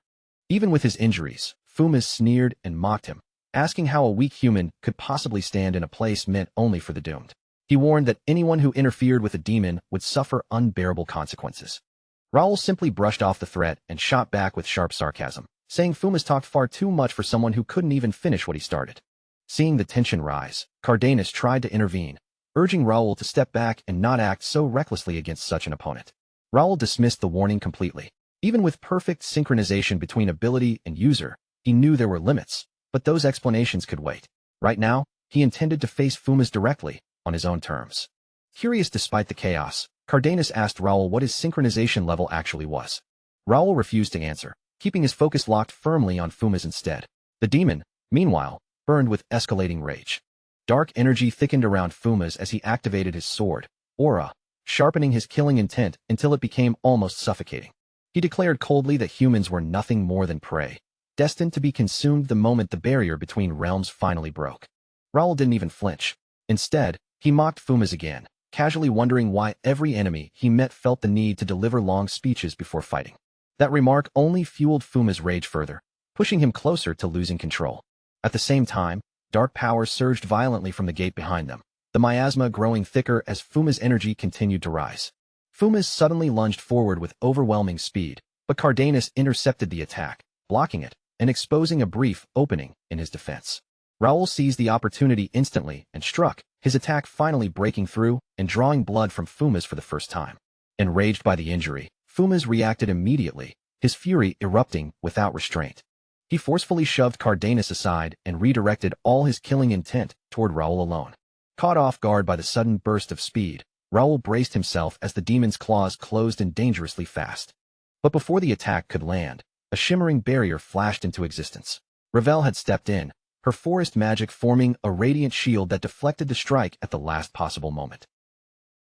Even with his injuries, Fumas sneered and mocked him, asking how a weak human could possibly stand in a place meant only for the doomed. He warned that anyone who interfered with a demon would suffer unbearable consequences. Raoul simply brushed off the threat and shot back with sharp sarcasm, saying Fumas talked far too much for someone who couldn't even finish what he started. Seeing the tension rise, Cardenas tried to intervene, urging Raoul to step back and not act so recklessly against such an opponent. Raoul dismissed the warning completely. Even with perfect synchronization between ability and user, he knew there were limits, but those explanations could wait. Right now, he intended to face Fumas directly, on his own terms. Curious despite the chaos, Cardenas asked Raoul what his synchronization level actually was. Raoul refused to answer, keeping his focus locked firmly on Fumas instead. The demon, meanwhile, burned with escalating rage. Dark energy thickened around Fumas as he activated his sword, aura, sharpening his killing intent until it became almost suffocating. He declared coldly that humans were nothing more than prey, destined to be consumed the moment the barrier between realms finally broke. Raoul didn't even flinch. Instead, he mocked Fumas again, casually wondering why every enemy he met felt the need to deliver long speeches before fighting. That remark only fueled Fumas' rage further, pushing him closer to losing control. At the same time, dark power surged violently from the gate behind them, the miasma growing thicker as Fumas' energy continued to rise. Fumas suddenly lunged forward with overwhelming speed, but Cardenas intercepted the attack, blocking it and exposing a brief opening in his defense. Raoul seized the opportunity instantly and struck, his attack finally breaking through and drawing blood from Fumas for the first time. Enraged by the injury, Fumas reacted immediately, his fury erupting without restraint. He forcefully shoved Cardenas aside and redirected all his killing intent toward Raoul alone. Caught off guard by the sudden burst of speed, Raoul braced himself as the demon's claws closed in dangerously fast. But before the attack could land, a shimmering barrier flashed into existence. Ravel had stepped in, her forest magic forming a radiant shield that deflected the strike at the last possible moment.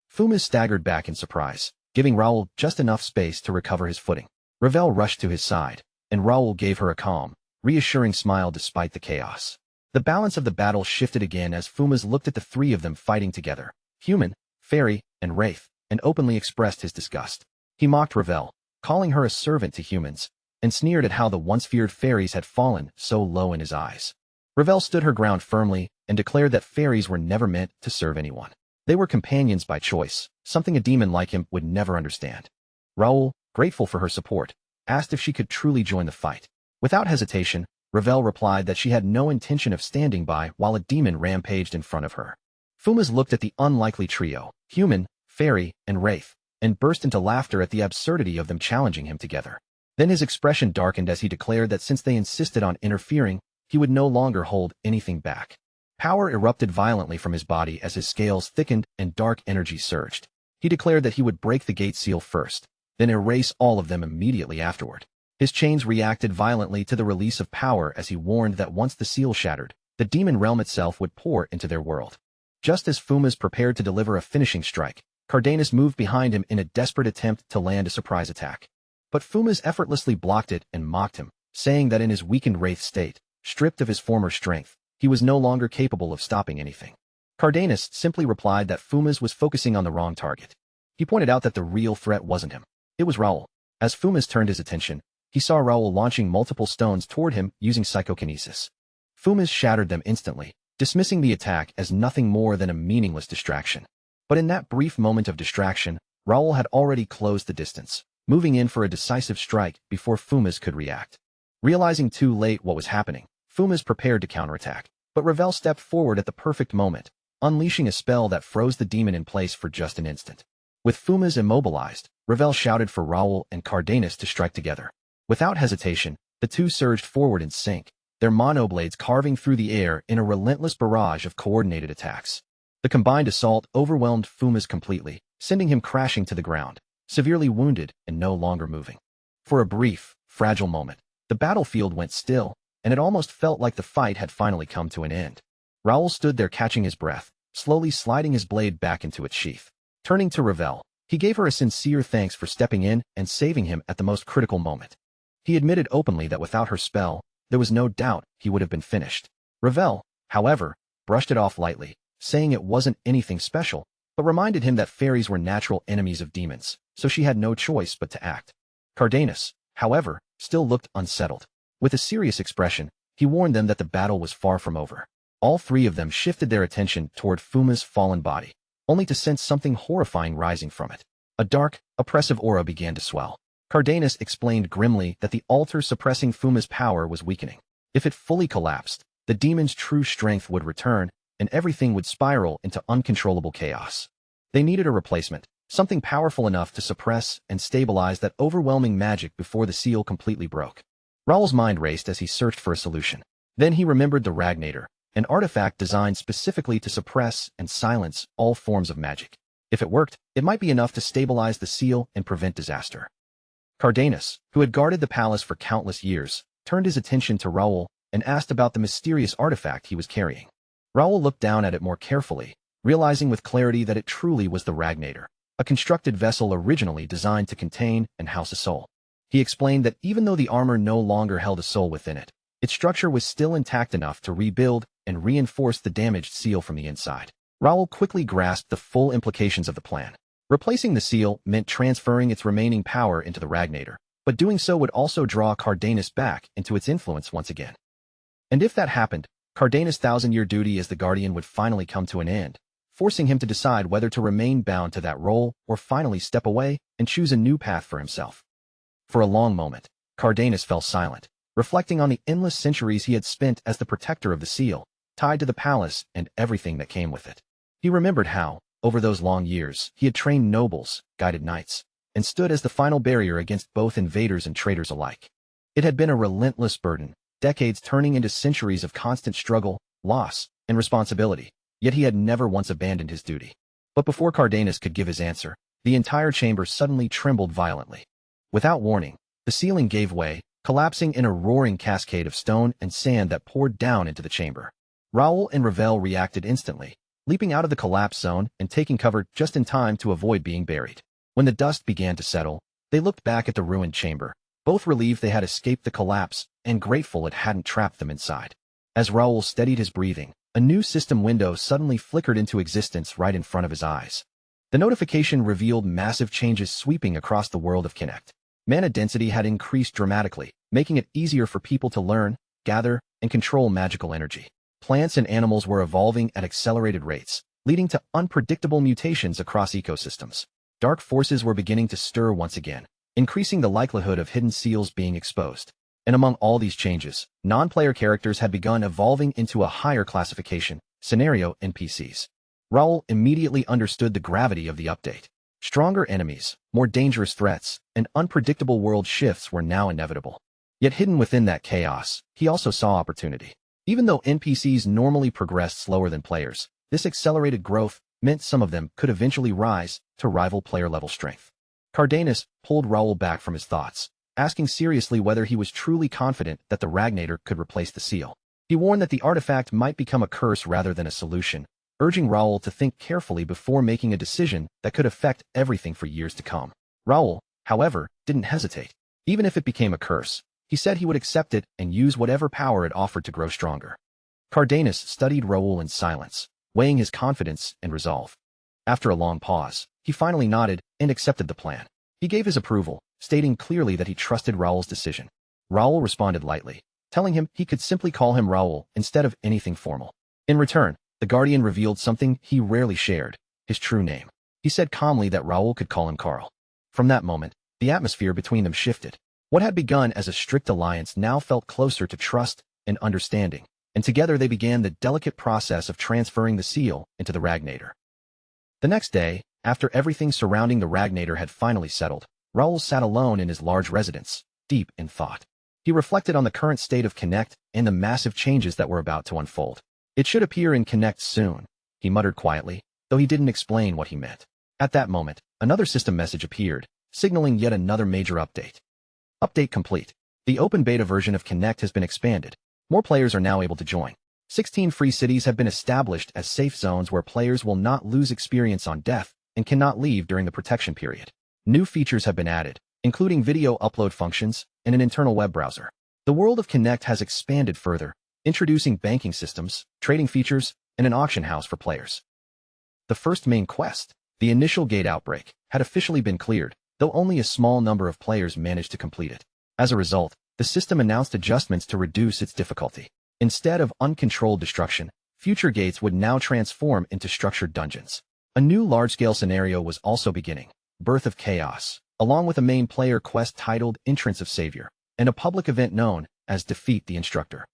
Fumas staggered back in surprise, giving Raoul just enough space to recover his footing. Ravel rushed to his side, and Raoul gave her a calm, reassuring smile despite the chaos. The balance of the battle shifted again as Fumas looked at the three of them fighting together, human, fairy, and wraith, and openly expressed his disgust. He mocked Ravel, calling her a servant to humans, and sneered at how the once feared fairies had fallen so low in his eyes. Ravel stood her ground firmly and declared that fairies were never meant to serve anyone. They were companions by choice, something a demon like him would never understand. Raoul, grateful for her support, asked if she could truly join the fight. Without hesitation, Ravel replied that she had no intention of standing by while a demon rampaged in front of her. Fumas looked at the unlikely trio, human, fairy, and wraith, and burst into laughter at the absurdity of them challenging him together. Then his expression darkened as he declared that since they insisted on interfering, he would no longer hold anything back. Power erupted violently from his body as his scales thickened and dark energy surged. He declared that he would break the gate seal first, then erase all of them immediately afterward. His chains reacted violently to the release of power as he warned that once the seal shattered, the demon realm itself would pour into their world. Just as Fumas prepared to deliver a finishing strike, Cardenas moved behind him in a desperate attempt to land a surprise attack. But Fumas effortlessly blocked it and mocked him, saying that in his weakened wraith state, stripped of his former strength, he was no longer capable of stopping anything. Cardenas simply replied that Fumas was focusing on the wrong target. He pointed out that the real threat wasn't him. It was Raoul. As Fumas turned his attention, he saw Raoul launching multiple stones toward him using psychokinesis. Fumas shattered them instantly, dismissing the attack as nothing more than a meaningless distraction. But in that brief moment of distraction, Raoul had already closed the distance, moving in for a decisive strike before Fumas could react. Realizing too late what was happening, Fumas prepared to counterattack, but Ravel stepped forward at the perfect moment, unleashing a spell that froze the demon in place for just an instant. With Fumas immobilized, Ravel shouted for Raoul and Cardenas to strike together. Without hesitation, the two surged forward in sync, their monoblades carving through the air in a relentless barrage of coordinated attacks. The combined assault overwhelmed Fumas completely, sending him crashing to the ground, severely wounded and no longer moving. For a brief, fragile moment, the battlefield went still, and it almost felt like the fight had finally come to an end. Raoul stood there catching his breath, slowly sliding his blade back into its sheath. Turning to Ravel, he gave her a sincere thanks for stepping in and saving him at the most critical moment. He admitted openly that without her spell, there was no doubt he would have been finished. Ravel, however, brushed it off lightly, saying it wasn't anything special, but reminded him that fairies were natural enemies of demons, so she had no choice but to act. Cardenas, however, still looked unsettled. With a serious expression, he warned them that the battle was far from over. All three of them shifted their attention toward Fuma's fallen body, only to sense something horrifying rising from it. A dark, oppressive aura began to swell. Cardenas explained grimly that the altar suppressing Fuma's power was weakening. If it fully collapsed, the demon's true strength would return, and everything would spiral into uncontrollable chaos. They needed a replacement, something powerful enough to suppress and stabilize that overwhelming magic before the seal completely broke. Raoul's mind raced as he searched for a solution. Then he remembered the Ragnator, an artifact designed specifically to suppress and silence all forms of magic. If it worked, it might be enough to stabilize the seal and prevent disaster. Cardenas, who had guarded the palace for countless years, turned his attention to Raoul and asked about the mysterious artifact he was carrying. Raoul looked down at it more carefully, realizing with clarity that it truly was the Ragnator, a constructed vessel originally designed to contain and house a soul. He explained that even though the armor no longer held a soul within it, its structure was still intact enough to rebuild and reinforce the damaged seal from the inside. Raoul quickly grasped the full implications of the plan. Replacing the seal meant transferring its remaining power into the Ragnator, but doing so would also draw Cardenas back into its influence once again. And if that happened, Cardenas' thousand-year duty as the Guardian would finally come to an end, forcing him to decide whether to remain bound to that role or finally step away and choose a new path for himself. For a long moment, Cardenas fell silent, reflecting on the endless centuries he had spent as the protector of the seal, tied to the palace and everything that came with it. He remembered how, over those long years, he had trained nobles, guided knights, and stood as the final barrier against both invaders and traitors alike. It had been a relentless burden, decades turning into centuries of constant struggle, loss, and responsibility, yet he had never once abandoned his duty. But before Cardenas could give his answer, the entire chamber suddenly trembled violently. Without warning, the ceiling gave way, collapsing in a roaring cascade of stone and sand that poured down into the chamber. Raoul and Ravel reacted instantly, leaping out of the collapse zone and taking cover just in time to avoid being buried. When the dust began to settle, they looked back at the ruined chamber, both relieved they had escaped the collapse and grateful it hadn't trapped them inside. As Raoul steadied his breathing, a new system window suddenly flickered into existence right in front of his eyes. The notification revealed massive changes sweeping across the world of Connect. Mana density had increased dramatically, making it easier for people to learn, gather, and control magical energy. Plants and animals were evolving at accelerated rates, leading to unpredictable mutations across ecosystems. Dark forces were beginning to stir once again, increasing the likelihood of hidden seals being exposed. And among all these changes, non-player characters had begun evolving into a higher classification, scenario NPCs. Raoul immediately understood the gravity of the update. Stronger enemies, more dangerous threats, and unpredictable world shifts were now inevitable. Yet hidden within that chaos, he also saw opportunity. Even though NPCs normally progressed slower than players, this accelerated growth meant some of them could eventually rise to rival player-level strength. Cardenas pulled Raoul back from his thoughts, asking seriously whether he was truly confident that the Ragnator could replace the seal. He warned that the artifact might become a curse rather than a solution, urging Raoul to think carefully before making a decision that could affect everything for years to come. Raoul, however, didn't hesitate. Even if it became a curse, he said he would accept it and use whatever power it offered to grow stronger. Cardenas studied Raoul in silence, weighing his confidence and resolve. After a long pause, he finally nodded and accepted the plan. He gave his approval, stating clearly that he trusted Raoul's decision. Raoul responded lightly, telling him he could simply call him Raoul instead of anything formal. In return, the Guardian revealed something he rarely shared, his true name. He said calmly that Raoul could call him Carl. From that moment, the atmosphere between them shifted. What had begun as a strict alliance now felt closer to trust and understanding, and together they began the delicate process of transferring the seal into the Ragnator. The next day, after everything surrounding the Ragnator had finally settled, Raoul sat alone in his large residence, deep in thought. He reflected on the current state of Connect and the massive changes that were about to unfold. It should appear in Connect soon, he muttered quietly, though he didn't explain what he meant. At that moment, another system message appeared, signaling yet another major update. Update complete. The open beta version of Connect has been expanded. More players are now able to join. 16 free cities have been established as safe zones where players will not lose experience on death and cannot leave during the protection period. New features have been added, including video upload functions and an internal web browser. The world of Connect has expanded further, introducing banking systems, trading features, and an auction house for players. The first main quest, the initial gate outbreak, had officially been cleared, though only a small number of players managed to complete it. As a result, the system announced adjustments to reduce its difficulty. Instead of uncontrolled destruction, future gates would now transform into structured dungeons. A new large-scale scenario was also beginning, Birth of Chaos, along with a main player quest titled Entrance of Savior, and a public event known as Defeat the Instructor.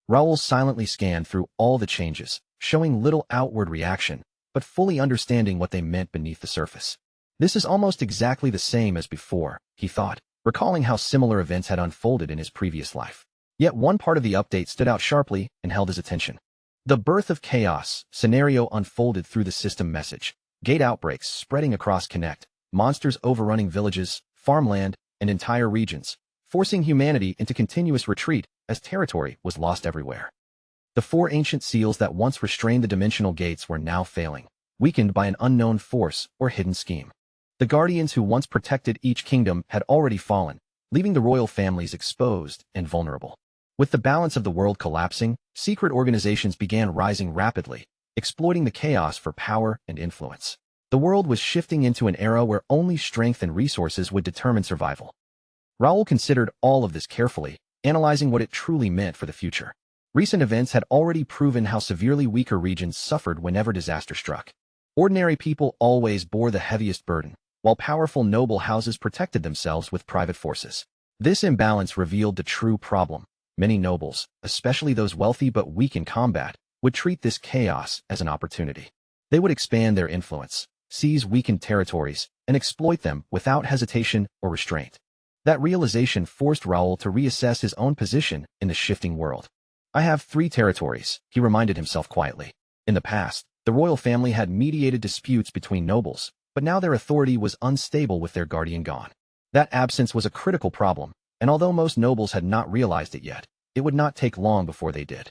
Raoul silently scanned through all the changes, showing little outward reaction, but fully understanding what they meant beneath the surface. This is almost exactly the same as before, he thought, recalling how similar events had unfolded in his previous life. Yet one part of the update stood out sharply and held his attention. The Birth of Chaos scenario unfolded through the system message. Gate outbreaks spreading across Connect, monsters overrunning villages, farmland, and entire regions, forcing humanity into continuous retreat as territory was lost everywhere. The 4 ancient seals that once restrained the dimensional gates were now failing, weakened by an unknown force or hidden scheme. The guardians who once protected each kingdom had already fallen, leaving the royal families exposed and vulnerable. With the balance of the world collapsing, secret organizations began rising rapidly, exploiting the chaos for power and influence. The world was shifting into an era where only strength and resources would determine survival. Raoul considered all of this carefully, analyzing what it truly meant for the future. Recent events had already proven how severely weaker regions suffered whenever disaster struck. Ordinary people always bore the heaviest burden, while powerful noble houses protected themselves with private forces. This imbalance revealed the true problem. Many nobles, especially those wealthy but weak in combat, would treat this chaos as an opportunity. They would expand their influence, seize weakened territories, and exploit them without hesitation or restraint. That realization forced Raoul to reassess his own position in the shifting world. I have 3 territories, he reminded himself quietly. In the past, the royal family had mediated disputes between nobles, but now their authority was unstable with their guardian gone. That absence was a critical problem, and although most nobles had not realized it yet, it would not take long before they did.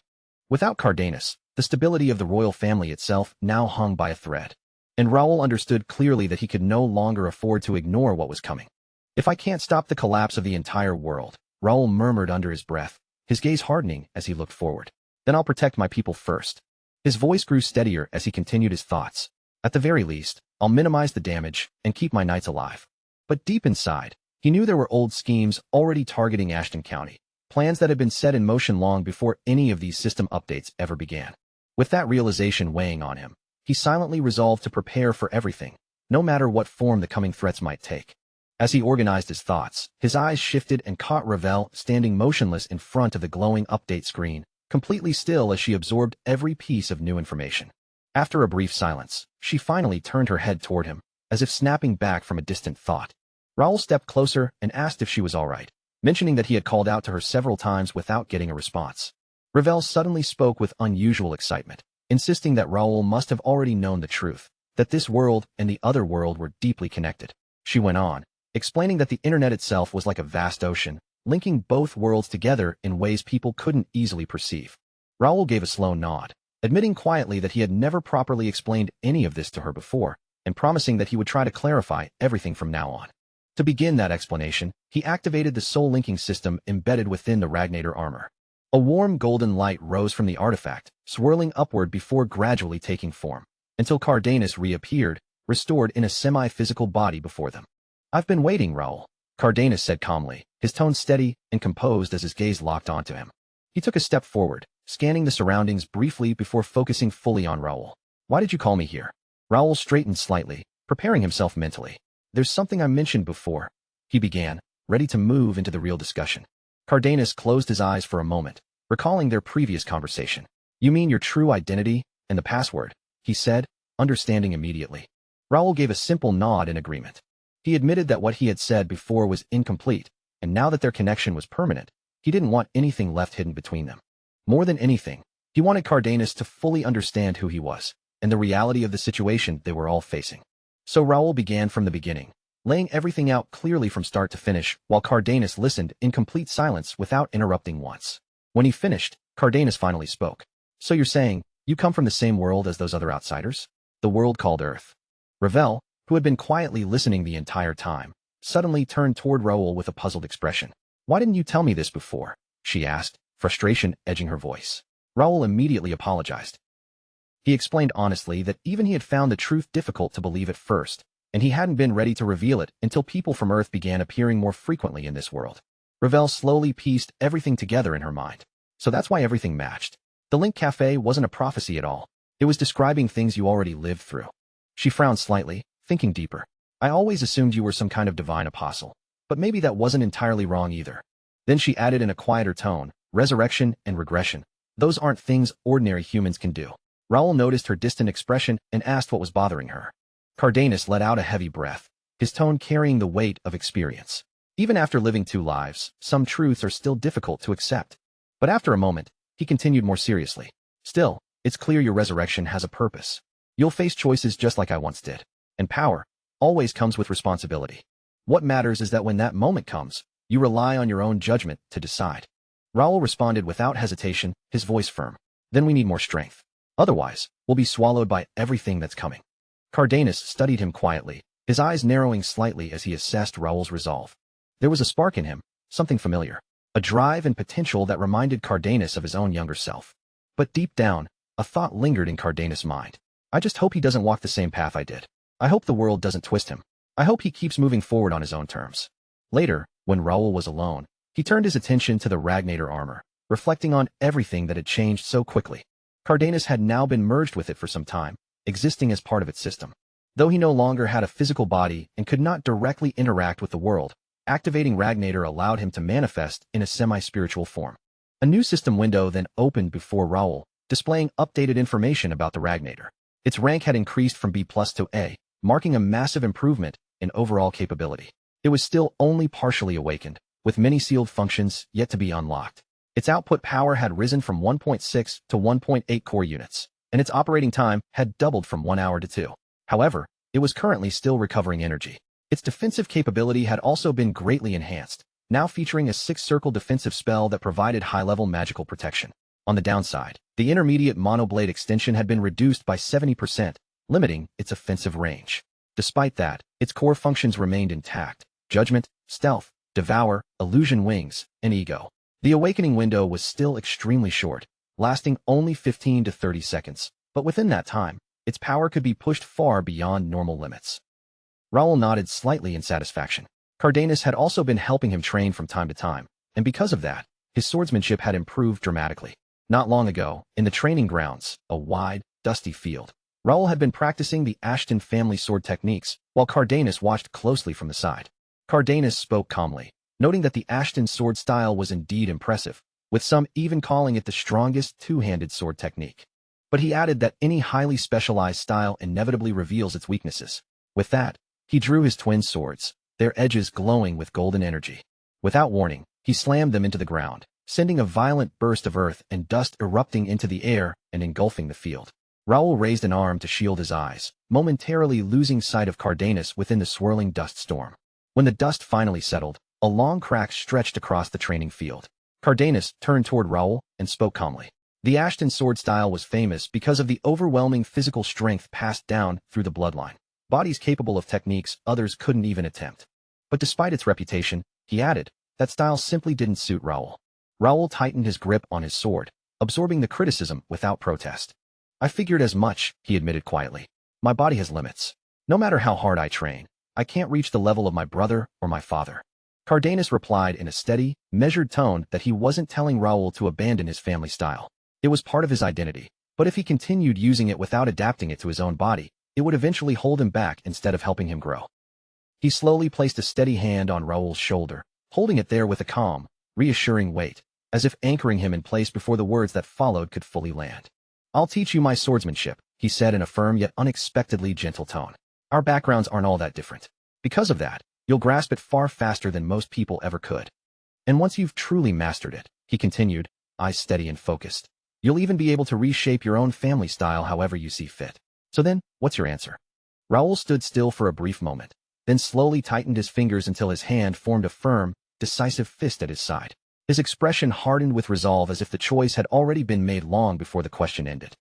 Without Cardanus, the stability of the royal family itself now hung by a thread. And Raoul understood clearly that he could no longer afford to ignore what was coming. If I can't stop the collapse of the entire world, Raoul murmured under his breath, his gaze hardening as he looked forward. Then I'll protect my people first. His voice grew steadier as he continued his thoughts. At the very least, I'll minimize the damage and keep my knights alive. But deep inside, he knew there were old schemes already targeting Ashton County, plans that had been set in motion long before any of these system updates ever began. With that realization weighing on him, he silently resolved to prepare for everything, no matter what form the coming threats might take. As he organized his thoughts, his eyes shifted and caught Ravel standing motionless in front of the glowing update screen, completely still as she absorbed every piece of new information. After a brief silence, she finally turned her head toward him, as if snapping back from a distant thought. Raoul stepped closer and asked if she was all right, mentioning that he had called out to her several times without getting a response. Ravel suddenly spoke with unusual excitement, insisting that Raoul must have already known the truth, that this world and the other world were deeply connected. She went on, explaining that the internet itself was like a vast ocean, linking both worlds together in ways people couldn't easily perceive. Raoul gave a slow nod, admitting quietly that he had never properly explained any of this to her before, and promising that he would try to clarify everything from now on. To begin that explanation, he activated the soul-linking system embedded within the Ragnator armor. A warm golden light rose from the artifact, swirling upward before gradually taking form, until Cardanus reappeared, restored in a semi-physical body before them. "I've been waiting, Raoul," Cardanus said calmly, his tone steady and composed as his gaze locked onto him. He took a step forward, scanning the surroundings briefly before focusing fully on Raoul. "Why did you call me here?" Raoul straightened slightly, preparing himself mentally. There's something I mentioned before, he began, ready to move into the real discussion. Cardenas closed his eyes for a moment, recalling their previous conversation. You mean your true identity and the password, he said, understanding immediately. Raoul gave a simple nod in agreement. He admitted that what he had said before was incomplete, and now that their connection was permanent, he didn't want anything left hidden between them. More than anything, he wanted Cardenas to fully understand who he was, and the reality of the situation they were all facing. So Raoul began from the beginning, laying everything out clearly from start to finish, while Cardenas listened in complete silence without interrupting once. When he finished, Cardenas finally spoke. So you're saying, you come from the same world as those other outsiders? The world called Earth. Ravel, who had been quietly listening the entire time, suddenly turned toward Raoul with a puzzled expression. Why didn't you tell me this before? She asked, frustration edging her voice. Raoul immediately apologized. He explained honestly that even he had found the truth difficult to believe at first, and he hadn't been ready to reveal it until people from Earth began appearing more frequently in this world. Ravel slowly pieced everything together in her mind. So that's why everything matched. The Link Cafe wasn't a prophecy at all. It was describing things you already lived through. She frowned slightly, thinking deeper. I always assumed you were some kind of divine apostle, but maybe that wasn't entirely wrong either. Then she added in a quieter tone, resurrection and regression. Those aren't things ordinary humans can do. Raoul noticed her distant expression and asked what was bothering her. Cardenas let out a heavy breath, his tone carrying the weight of experience. Even after living 2 lives, some truths are still difficult to accept. But after a moment, he continued more seriously. Still, it's clear your resurrection has a purpose. You'll face choices just like I once did. And power always comes with responsibility. What matters is that when that moment comes, you rely on your own judgment to decide. Raoul responded without hesitation, his voice firm. Then we need more strength. Otherwise, we'll be swallowed by everything that's coming. Cardenas studied him quietly, his eyes narrowing slightly as he assessed Raoul's resolve. There was a spark in him, something familiar, a drive and potential that reminded Cardenas of his own younger self. But deep down, a thought lingered in Cardenas' mind. I just hope he doesn't walk the same path I did. I hope the world doesn't twist him. I hope he keeps moving forward on his own terms. Later, when Raoul was alone, he turned his attention to the Ragnator armor, reflecting on everything that had changed so quickly. Cardenas had now been merged with it for some time, existing as part of its system. Though he no longer had a physical body and could not directly interact with the world, activating Ragnator allowed him to manifest in a semi-spiritual form. A new system window then opened before Raoul, displaying updated information about the Ragnator. Its rank had increased from B+ to A, marking a massive improvement in overall capability. It was still only partially awakened, with many sealed functions yet to be unlocked. Its output power had risen from 1.6 to 1.8 core units, and its operating time had doubled from 1 hour to 2. However, it was currently still recovering energy. Its defensive capability had also been greatly enhanced, now featuring a 6-circle defensive spell that provided high-level magical protection. On the downside, the intermediate monoblade extension had been reduced by 70%, limiting its offensive range. Despite that, its core functions remained intact: judgment, stealth, devour, illusion wings, and ego. The awakening window was still extremely short, lasting only 15 to 30 seconds, but within that time, its power could be pushed far beyond normal limits. Raoul nodded slightly in satisfaction. Cardenas had also been helping him train from time to time, and because of that, his swordsmanship had improved dramatically. Not long ago, in the training grounds, a wide, dusty field, Raoul had been practicing the Ashton family sword techniques, while Cardenas watched closely from the side. Cardenas spoke calmly, noting that the Ashton sword style was indeed impressive, with some even calling it the strongest two-handed sword technique. But he added that any highly specialized style inevitably reveals its weaknesses. With that, he drew his twin swords, their edges glowing with golden energy. Without warning, he slammed them into the ground, sending a violent burst of earth and dust erupting into the air and engulfing the field. Raoul raised an arm to shield his eyes, momentarily losing sight of Cardenas within the swirling dust storm. When the dust finally settled, a long crack stretched across the training field. Cardenas turned toward Raoul and spoke calmly. The Ashton sword style was famous because of the overwhelming physical strength passed down through the bloodline, bodies capable of techniques others couldn't even attempt. But despite its reputation, he added, that style simply didn't suit Raoul. Raoul tightened his grip on his sword, absorbing the criticism without protest. I figured as much, he admitted quietly. My body has limits. No matter how hard I train, I can't reach the level of my brother or my father. Cardenas replied in a steady, measured tone that he wasn't telling Raoul to abandon his family style. It was part of his identity, but if he continued using it without adapting it to his own body, it would eventually hold him back instead of helping him grow. He slowly placed a steady hand on Raoul's shoulder, holding it there with a calm, reassuring weight, as if anchoring him in place before the words that followed could fully land. "I'll teach you my swordsmanship," he said in a firm yet unexpectedly gentle tone. "Our backgrounds aren't all that different. Because of that, you'll grasp it far faster than most people ever could. And once you've truly mastered it," he continued, eyes steady and focused, "you'll even be able to reshape your own family style however you see fit. So then, what's your answer?" Raoul stood still for a brief moment, then slowly tightened his fingers until his hand formed a firm, decisive fist at his side. His expression hardened with resolve as if the choice had already been made long before the question ended.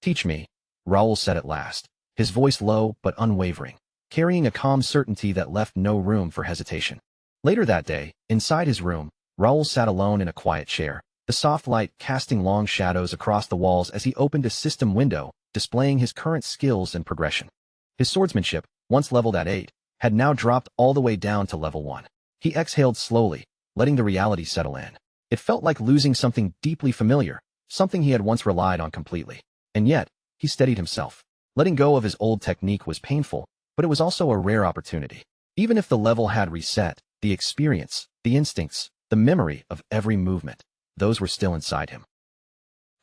"Teach me," Raoul said at last, his voice low but unwavering, carrying a calm certainty that left no room for hesitation. Later that day, inside his room, Raoul sat alone in a quiet chair, the soft light casting long shadows across the walls as he opened a system window, displaying his current skills and progression. His swordsmanship, once leveled at 8, had now dropped all the way down to level 1. He exhaled slowly, letting the reality settle in. It felt like losing something deeply familiar, something he had once relied on completely. And yet, he steadied himself. Letting go of his old technique was painful, but it was also a rare opportunity. Even if the level had reset, the experience, the instincts, the memory of every movement, those were still inside him.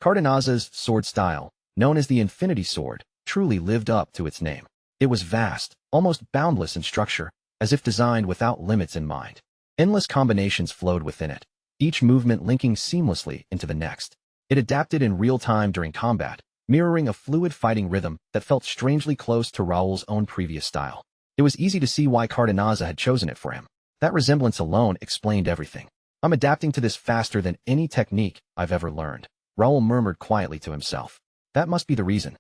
Cardenaza's sword style, known as the Infinity Sword, truly lived up to its name. It was vast, almost boundless in structure, as if designed without limits in mind. Endless combinations flowed within it, each movement linking seamlessly into the next. It adapted in real time during combat, mirroring a fluid fighting rhythm that felt strangely close to Raoul's own previous style. It was easy to see why Cardenaza had chosen it for him. That resemblance alone explained everything. "I'm adapting to this faster than any technique I've ever learned," Raoul murmured quietly to himself. That must be the reason.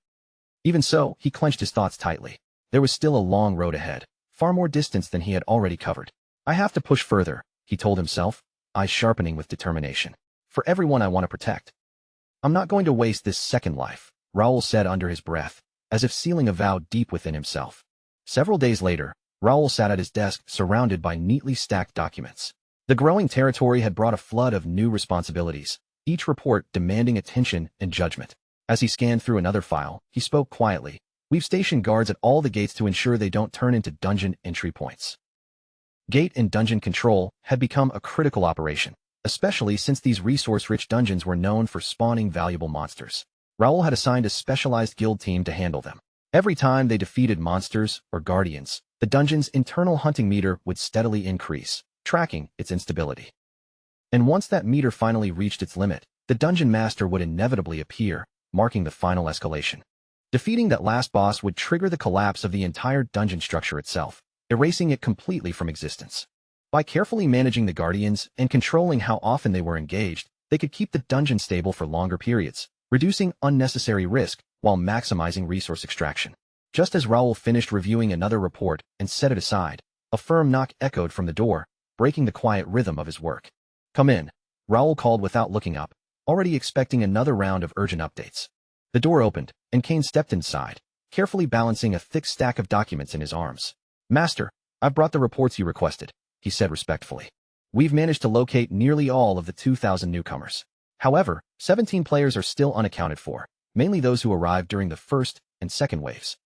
Even so, he clenched his thoughts tightly. There was still a long road ahead, far more distance than he had already covered. "I have to push further," he told himself, eyes sharpening with determination. "For everyone I want to protect. I'm not going to waste this second life," Raoul said under his breath, as if sealing a vow deep within himself. Several days later, Raoul sat at his desk surrounded by neatly stacked documents. The growing territory had brought a flood of new responsibilities, each report demanding attention and judgment. As he scanned through another file, he spoke quietly. "We've stationed guards at all the gates to ensure they don't turn into dungeon entry points." Gate and dungeon control had become a critical operation, especially since these resource-rich dungeons were known for spawning valuable monsters. Raoul had assigned a specialized guild team to handle them. Every time they defeated monsters or guardians, the dungeon's internal hunting meter would steadily increase, tracking its instability. And once that meter finally reached its limit, the dungeon master would inevitably appear, marking the final escalation. Defeating that last boss would trigger the collapse of the entire dungeon structure itself, erasing it completely from existence. By carefully managing the guardians and controlling how often they were engaged, they could keep the dungeon stable for longer periods, reducing unnecessary risk while maximizing resource extraction. Just as Raoul finished reviewing another report and set it aside, a firm knock echoed from the door, breaking the quiet rhythm of his work. "Come in," Raoul called without looking up, already expecting another round of urgent updates. The door opened, and Kane stepped inside, carefully balancing a thick stack of documents in his arms. "Master, I've brought the reports you requested," he said respectfully. "We've managed to locate nearly all of the 2,000 newcomers. However, 17 players are still unaccounted for, mainly those who arrived during the first and second waves.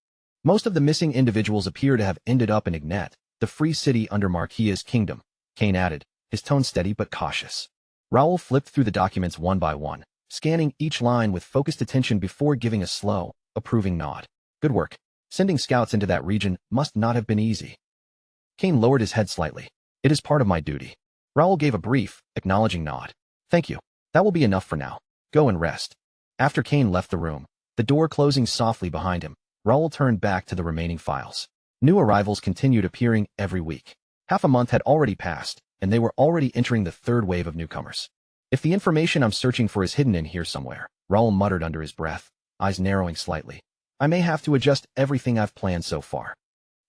Most of the missing individuals appear to have ended up in Ignet, the free city under Marquia's kingdom," Kane added, his tone steady but cautious. Raoul flipped through the documents one by one, scanning each line with focused attention before giving a slow, approving nod. "Good work. Sending scouts into that region must not have been easy." Kane lowered his head slightly. "It is part of my duty." Raoul gave a brief, acknowledging nod. "Thank you. That will be enough for now. Go and rest." After Kane left the room, the door closing softly behind him, Raoul turned back to the remaining files. New arrivals continued appearing every week. Half a month had already passed, and they were already entering the third wave of newcomers. "If the information I'm searching for is hidden in here somewhere," Raoul muttered under his breath, eyes narrowing slightly, "I may have to adjust everything I've planned so far.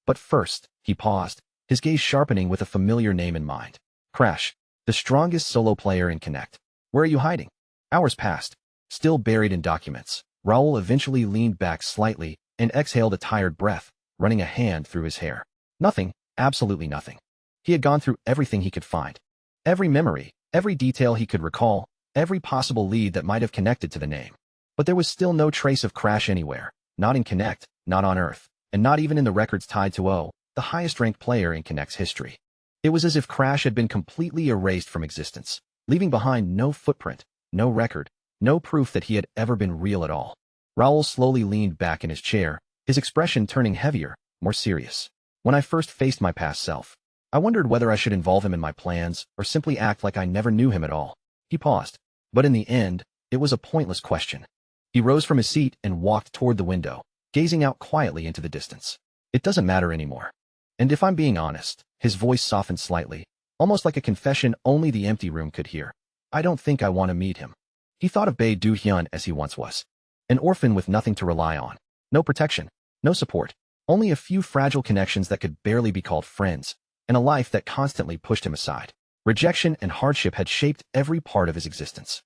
But first," he paused, his gaze sharpening with a familiar name in mind. "Crash, the strongest solo player in Connect. Where are you hiding?" Hours passed, still buried in documents. Raoul eventually leaned back slightly and exhaled a tired breath, running a hand through his hair. Nothing, absolutely nothing. He had gone through everything he could find. Every memory, every detail he could recall, every possible lead that might have connected to the name. But there was still no trace of Crash anywhere, not in Connect, not on Earth, and not even in the records tied to O, the highest-ranked player in Connect's history. It was as if Crash had been completely erased from existence, leaving behind no footprint, no record, no proof that he had ever been real at all. Raoul slowly leaned back in his chair, his expression turning heavier, more serious. When I first faced my past self, I wondered whether I should involve him in my plans or simply act like I never knew him at all. He paused. But in the end, it was a pointless question. He rose from his seat and walked toward the window, gazing out quietly into the distance. It doesn't matter anymore. And if I'm being honest, his voice softened slightly, almost like a confession only the empty room could hear. I don't think I want to meet him. He thought of Bae Do-hyun as he once was. An orphan with nothing to rely on. No protection, no support, only a few fragile connections that could barely be called friends, and a life that constantly pushed him aside. Rejection and hardship had shaped every part of his existence.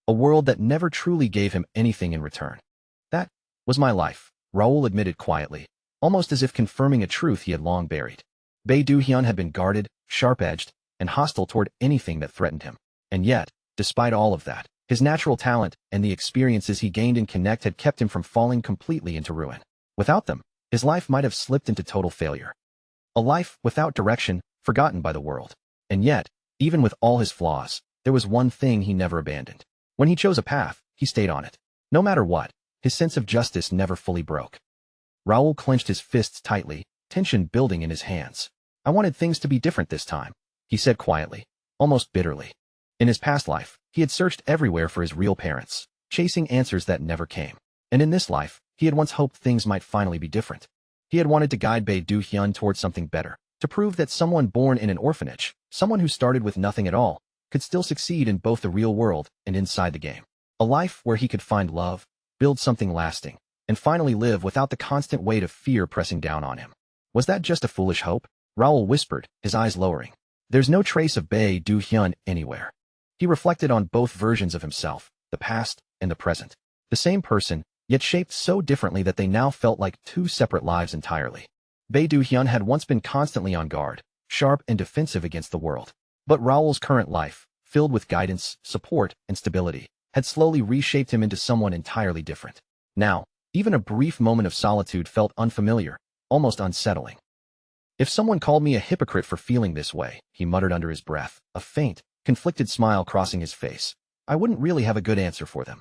A world that never truly gave him anything in return. That was my life, Raoul admitted quietly, almost as if confirming a truth he had long buried. Bae Do-hyun had been guarded, sharp-edged, and hostile toward anything that threatened him. And yet, despite all of that, his natural talent and the experiences he gained in Connect had kept him from falling completely into ruin. Without them, his life might have slipped into total failure. A life without direction, forgotten by the world. And yet, even with all his flaws, there was one thing he never abandoned. When he chose a path, he stayed on it. No matter what, his sense of justice never fully broke. Raoul clenched his fists tightly, tension building in his hands. I wanted things to be different this time, he said quietly, almost bitterly. In his past life, he had searched everywhere for his real parents, chasing answers that never came. And in this life, he had once hoped things might finally be different. He had wanted to guide Bae Do-hyun towards something better, to prove that someone born in an orphanage, someone who started with nothing at all, could still succeed in both the real world and inside the game. A life where he could find love, build something lasting, and finally live without the constant weight of fear pressing down on him. Was that just a foolish hope? Raoul whispered, his eyes lowering. There's no trace of Bae Do-hyun anywhere. He reflected on both versions of himself, the past and the present. The same person, yet shaped so differently that they now felt like two separate lives entirely. Bae Do-hyun had once been constantly on guard, sharp and defensive against the world. But Raoul's current life, filled with guidance, support, and stability, had slowly reshaped him into someone entirely different. Now, even a brief moment of solitude felt unfamiliar, almost unsettling. If someone called me a hypocrite for feeling this way, he muttered under his breath, a faint, conflicted smile crossing his face, I wouldn't really have a good answer for them.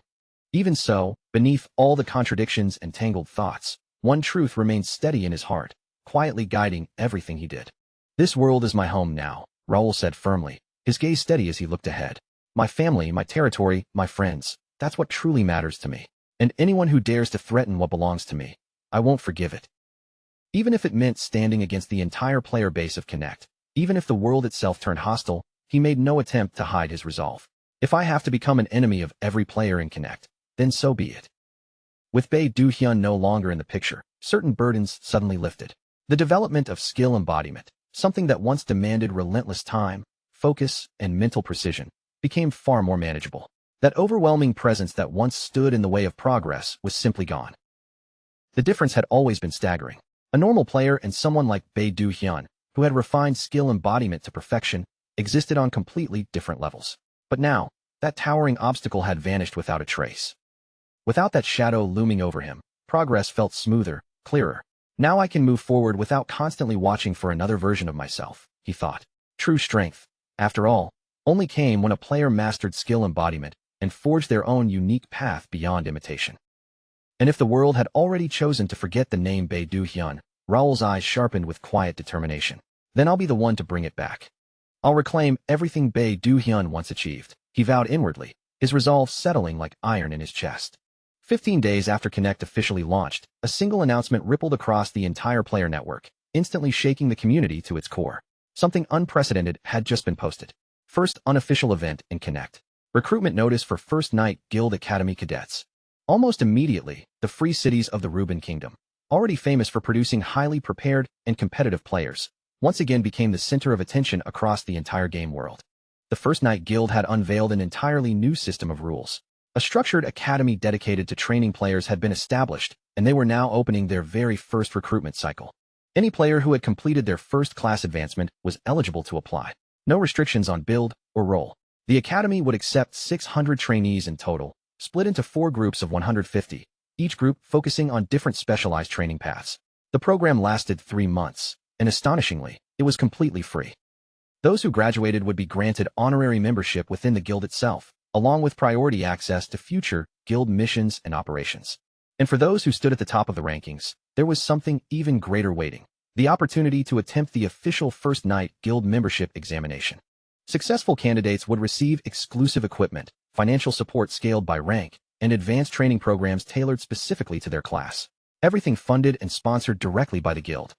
Even so, beneath all the contradictions and tangled thoughts, one truth remained steady in his heart, quietly guiding everything he did. This world is my home now, Raoul said firmly, his gaze steady as he looked ahead. My family, my territory, my friends, that's what truly matters to me. And anyone who dares to threaten what belongs to me, I won't forgive it. Even if it meant standing against the entire player base of Connect, even if the world itself turned hostile, he made no attempt to hide his resolve. If I have to become an enemy of every player in Connect, then so be it. With Bae Do-hyun no longer in the picture, certain burdens suddenly lifted. The development of skill embodiment, something that once demanded relentless time, focus, and mental precision, became far more manageable. That overwhelming presence that once stood in the way of progress was simply gone. The difference had always been staggering. A normal player and someone like Bae Do-hyun, who had refined skill embodiment to perfection, existed on completely different levels. But now, that towering obstacle had vanished without a trace. Without that shadow looming over him, progress felt smoother, clearer. Now I can move forward without constantly watching for another version of myself, he thought. True strength, after all, only came when a player mastered skill embodiment and forged their own unique path beyond imitation. And if the world had already chosen to forget the name Bae Do-hyun, Raoul's eyes sharpened with quiet determination. Then I'll be the one to bring it back. I'll reclaim everything Bae Do-hyun once achieved, he vowed inwardly, his resolve settling like iron in his chest. 15 days after Connect officially launched, a single announcement rippled across the entire player network, instantly shaking the community to its core. Something unprecedented had just been posted. First unofficial event in Connect. Recruitment notice for First Night Guild Academy cadets. Almost immediately, the free cities of the Ruben Kingdom, already famous for producing highly prepared and competitive players, once again became the center of attention across the entire game world. The First Night Guild had unveiled an entirely new system of rules. A structured academy dedicated to training players had been established, and they were now opening their very first recruitment cycle. Any player who had completed their first class advancement was eligible to apply. No restrictions on build or role. The academy would accept 600 trainees in total, split into 4 groups of 150, each group focusing on different specialized training paths. The program lasted 3 months, and astonishingly, it was completely free. Those who graduated would be granted honorary membership within the guild itself, along with priority access to future guild missions and operations. And for those who stood at the top of the rankings, there was something even greater waiting: the opportunity to attempt the official first night guild membership examination. Successful candidates would receive exclusive equipment, financial support scaled by rank, and advanced training programs tailored specifically to their class. Everything funded and sponsored directly by the guild.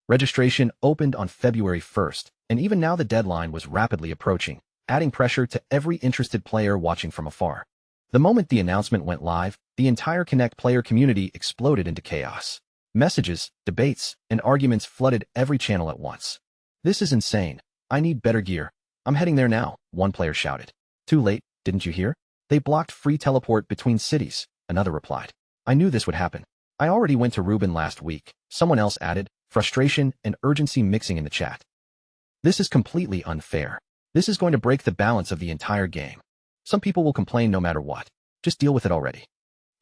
Registration opened on February 1st, and even now the deadline was rapidly approaching, adding pressure to every interested player watching from afar. The moment the announcement went live, the entire Connect player community exploded into chaos. Messages, debates, and arguments flooded every channel at once. "This is insane. I need better gear. I'm heading there now," one player shouted. "Too late, didn't you hear? They blocked free teleport between cities," another replied. "I knew this would happen. I already went to Reuben last week," someone else added, frustration and urgency mixing in the chat. "This is completely unfair. This is going to break the balance of the entire game. Some people will complain no matter what. Just deal with it already.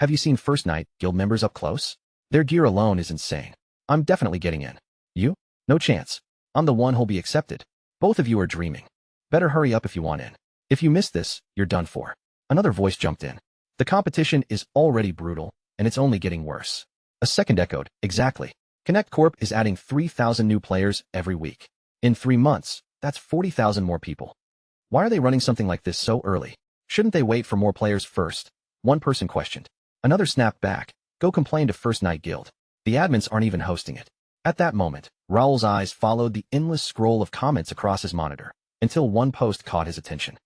Have you seen First Night guild members up close? Their gear alone is insane. I'm definitely getting in. You? No chance. I'm the one who'll be accepted. Both of you are dreaming. Better hurry up if you want in. If you miss this, you're done for." Another voice jumped in. "The competition is already brutal, and it's only getting worse." A second echoed, "Exactly. Connect Corp is adding 3,000 new players every week. In 3 months, that's 40,000 more people. Why are they running something like this so early? Shouldn't they wait for more players first?" One person questioned. Another snapped back, "Go complain to First Night Guild. The admins aren't even hosting it." At that moment, Raul's eyes followed the endless scroll of comments across his monitor, until one post caught his attention.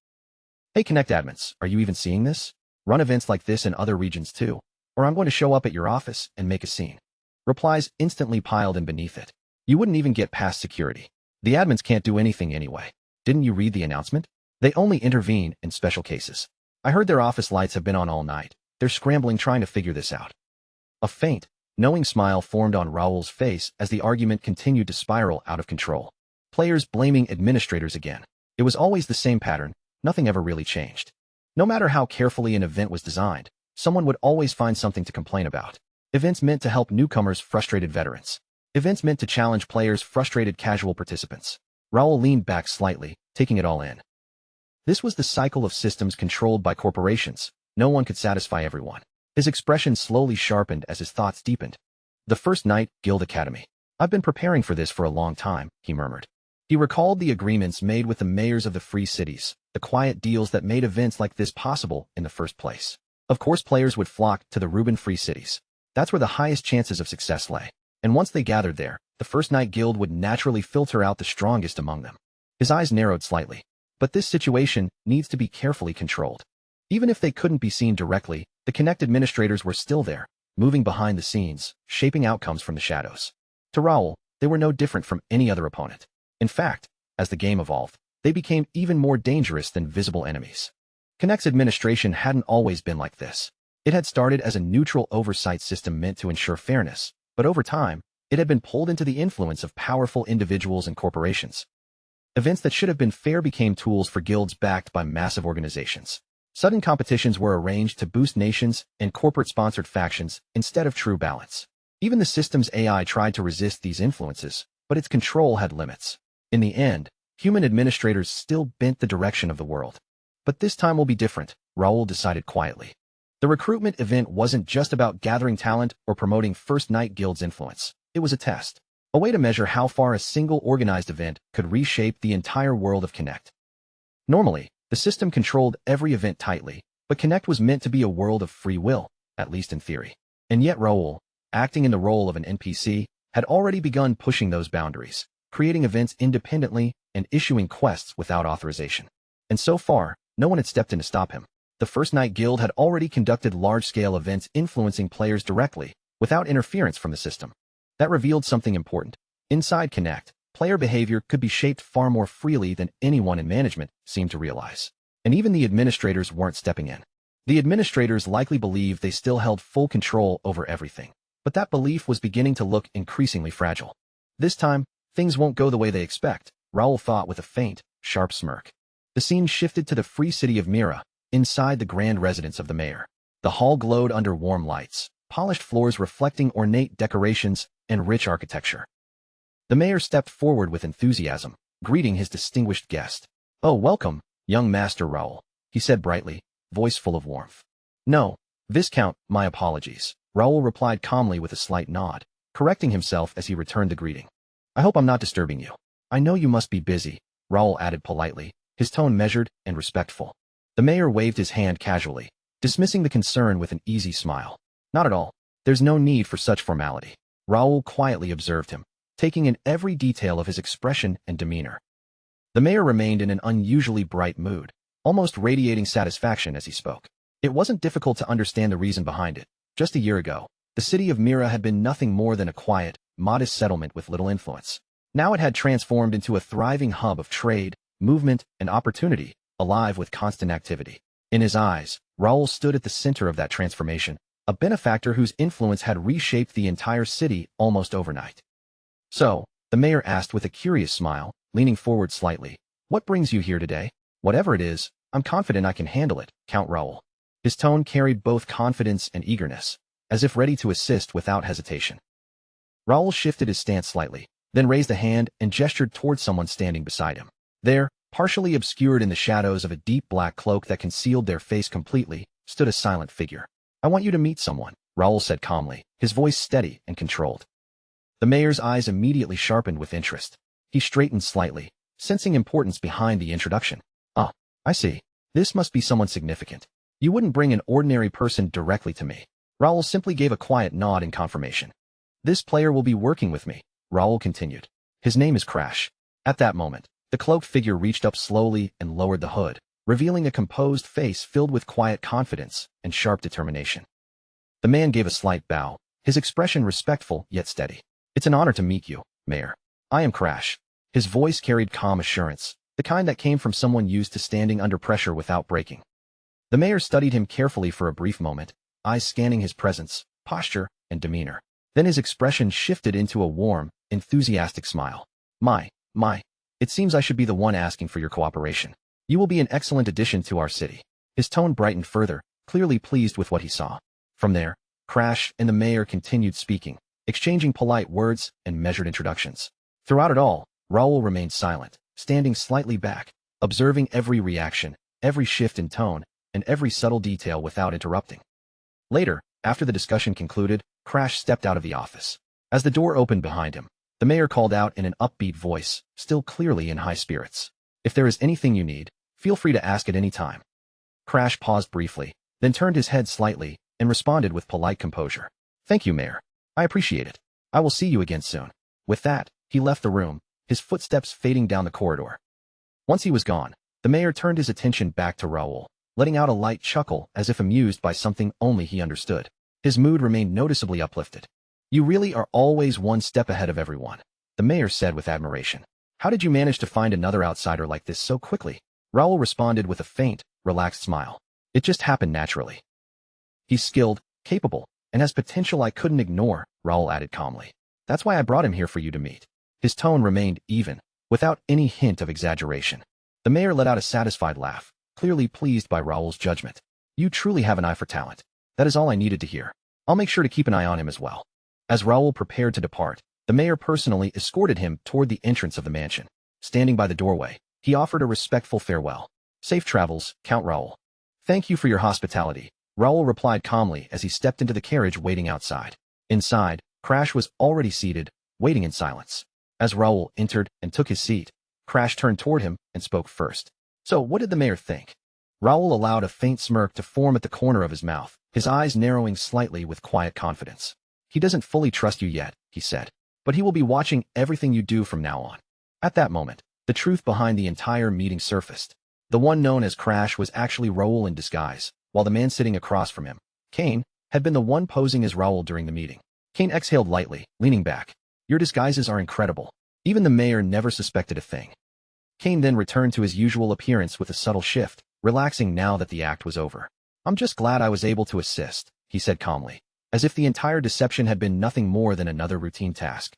"Hey Connect admins, are you even seeing this? Run events like this in other regions too, or I'm going to show up at your office and make a scene." Replies instantly piled in beneath it. "You wouldn't even get past security. The admins can't do anything anyway. Didn't you read the announcement? They only intervene in special cases. I heard their office lights have been on all night. They're scrambling trying to figure this out." A faint, knowing smile formed on Raul's face as the argument continued to spiral out of control. Players blaming administrators again. It was always the same pattern. Nothing ever really changed. No matter how carefully an event was designed, someone would always find something to complain about. Events meant to help newcomers, frustrated veterans. Events meant to challenge players, frustrated casual participants. Raul leaned back slightly, taking it all in. This was the cycle of systems controlled by corporations. No one could satisfy everyone. His expression slowly sharpened as his thoughts deepened. "The First Night Guild Academy. I've been preparing for this for a long time," he murmured. He recalled the agreements made with the mayors of the free cities, the quiet deals that made events like this possible in the first place. Of course, players would flock to the Reuben free cities. That's where the highest chances of success lay. And once they gathered there, the First Night Guild would naturally filter out the strongest among them. His eyes narrowed slightly. But this situation needs to be carefully controlled. Even if they couldn't be seen directly, the Connect administrators were still there, moving behind the scenes, shaping outcomes from the shadows. To Raul, they were no different from any other opponent. In fact, as the game evolved, they became even more dangerous than visible enemies. Connect's administration hadn't always been like this. It had started as a neutral oversight system meant to ensure fairness, but over time, it had been pulled into the influence of powerful individuals and corporations. Events that should have been fair became tools for guilds backed by massive organizations. Sudden competitions were arranged to boost nations and corporate-sponsored factions instead of true balance. Even the system's AI tried to resist these influences, but its control had limits. In the end, human administrators still bent the direction of the world. But this time will be different, Raul decided quietly. The recruitment event wasn't just about gathering talent or promoting First Night Guild's influence. It was a test, a way to measure how far a single organized event could reshape the entire world of Connect. Normally, the system controlled every event tightly, but Connect was meant to be a world of free will, at least in theory. And yet Raul, acting in the role of an NPC, had already begun pushing those boundaries, creating events independently and issuing quests without authorization. And so far, no one had stepped in to stop him. The First Night Guild had already conducted large-scale events influencing players directly, without interference from the system. That revealed something important. Inside Connect, player behavior could be shaped far more freely than anyone in management seemed to realize. And even the administrators weren't stepping in. The administrators likely believed they still held full control over everything. But that belief was beginning to look increasingly fragile. This time, things won't go the way they expect, Raul thought with a faint, sharp smirk. The scene shifted to the free city of Mira, inside the grand residence of the mayor. The hall glowed under warm lights, polished floors reflecting ornate decorations and rich architecture. The mayor stepped forward with enthusiasm, greeting his distinguished guest. "Oh, welcome, young Master Raoul," he said brightly, voice full of warmth. "No, Viscount, my apologies," Raoul replied calmly with a slight nod, correcting himself as he returned the greeting. "I hope I'm not disturbing you. I know you must be busy," Raoul added politely, his tone measured and respectful. The mayor waved his hand casually, dismissing the concern with an easy smile. "Not at all. There's no need for such formality." Raoul quietly observed him, taking in every detail of his expression and demeanor. The mayor remained in an unusually bright mood, almost radiating satisfaction as he spoke. It wasn't difficult to understand the reason behind it. Just a year ago, the city of Mira had been nothing more than a quiet, modest settlement with little influence. Now it had transformed into a thriving hub of trade, movement, and opportunity, alive with constant activity. In his eyes, Raoul stood at the center of that transformation, a benefactor whose influence had reshaped the entire city almost overnight. "So," the mayor asked with a curious smile, leaning forward slightly, "what brings you here today?" "Whatever it is, I'm confident I can handle it, Count Raoul." His tone carried both confidence and eagerness, as if ready to assist without hesitation. Raoul shifted his stance slightly, then raised a hand and gestured towards someone standing beside him. There, partially obscured in the shadows of a deep black cloak that concealed their face completely, stood a silent figure. "I want you to meet someone," Raoul said calmly, his voice steady and controlled. The mayor's eyes immediately sharpened with interest. He straightened slightly, sensing importance behind the introduction. "Ah, I see. This must be someone significant. You wouldn't bring an ordinary person directly to me." Raoul simply gave a quiet nod in confirmation. "This player will be working with me," Raoul continued. "His name is Crash." At that moment, the cloaked figure reached up slowly and lowered the hood, revealing a composed face filled with quiet confidence and sharp determination. The man gave a slight bow, his expression respectful yet steady. "It's an honor to meet you, Mayor. I am Crash." His voice carried calm assurance, the kind that came from someone used to standing under pressure without breaking. The mayor studied him carefully for a brief moment, eyes scanning his presence, posture, and demeanor. Then his expression shifted into a warm, enthusiastic smile. My, it seems I should be the one asking for your cooperation. You will be an excellent addition to our city." His tone brightened further, clearly pleased with what he saw. From there, Crash and the mayor continued speaking, exchanging polite words and measured introductions. Throughout it all, Raoul remained silent, standing slightly back, observing every reaction, every shift in tone, and every subtle detail without interrupting. Later, after the discussion concluded, Crash stepped out of the office. As the door opened behind him, the mayor called out in an upbeat voice, still clearly in high spirits. "If there is anything you need, feel free to ask at any time." Crash paused briefly, then turned his head slightly and responded with polite composure. "Thank you, Mayor. I appreciate it. I will see you again soon." With that, he left the room, his footsteps fading down the corridor. Once he was gone, the mayor turned his attention back to Raoul, letting out a light chuckle as if amused by something only he understood. His mood remained noticeably uplifted. "You really are always one step ahead of everyone," the mayor said with admiration. "How did you manage to find another outsider like this so quickly?" Raoul responded with a faint, relaxed smile. "It just happened naturally." "He's skilled, capable, and has potential I couldn't ignore," Raoul added calmly. "That's why I brought him here for you to meet." His tone remained even, without any hint of exaggeration. The mayor let out a satisfied laugh, clearly pleased by Raoul's judgment. "You truly have an eye for talent. That is all I needed to hear. I'll make sure to keep an eye on him as well." As Raoul prepared to depart, the mayor personally escorted him toward the entrance of the mansion. Standing by the doorway, he offered a respectful farewell. "Safe travels, Count Raoul." "Thank you for your hospitality," Raoul replied calmly as he stepped into the carriage waiting outside. Inside, Crash was already seated, waiting in silence. As Raoul entered and took his seat, Crash turned toward him and spoke first. "So, what did the mayor think?" Raoul allowed a faint smirk to form at the corner of his mouth, his eyes narrowing slightly with quiet confidence. "He doesn't fully trust you yet," he said, "but he will be watching everything you do from now on." At that moment, the truth behind the entire meeting surfaced. The one known as Crash was actually Raoul in disguise, while the man sitting across from him, Kane, had been the one posing as Raoul during the meeting. Kane exhaled lightly, leaning back. "Your disguises are incredible. Even the mayor never suspected a thing." Kane then returned to his usual appearance with a subtle shift, relaxing now that the act was over. "I'm just glad I was able to assist," he said calmly, as if the entire deception had been nothing more than another routine task.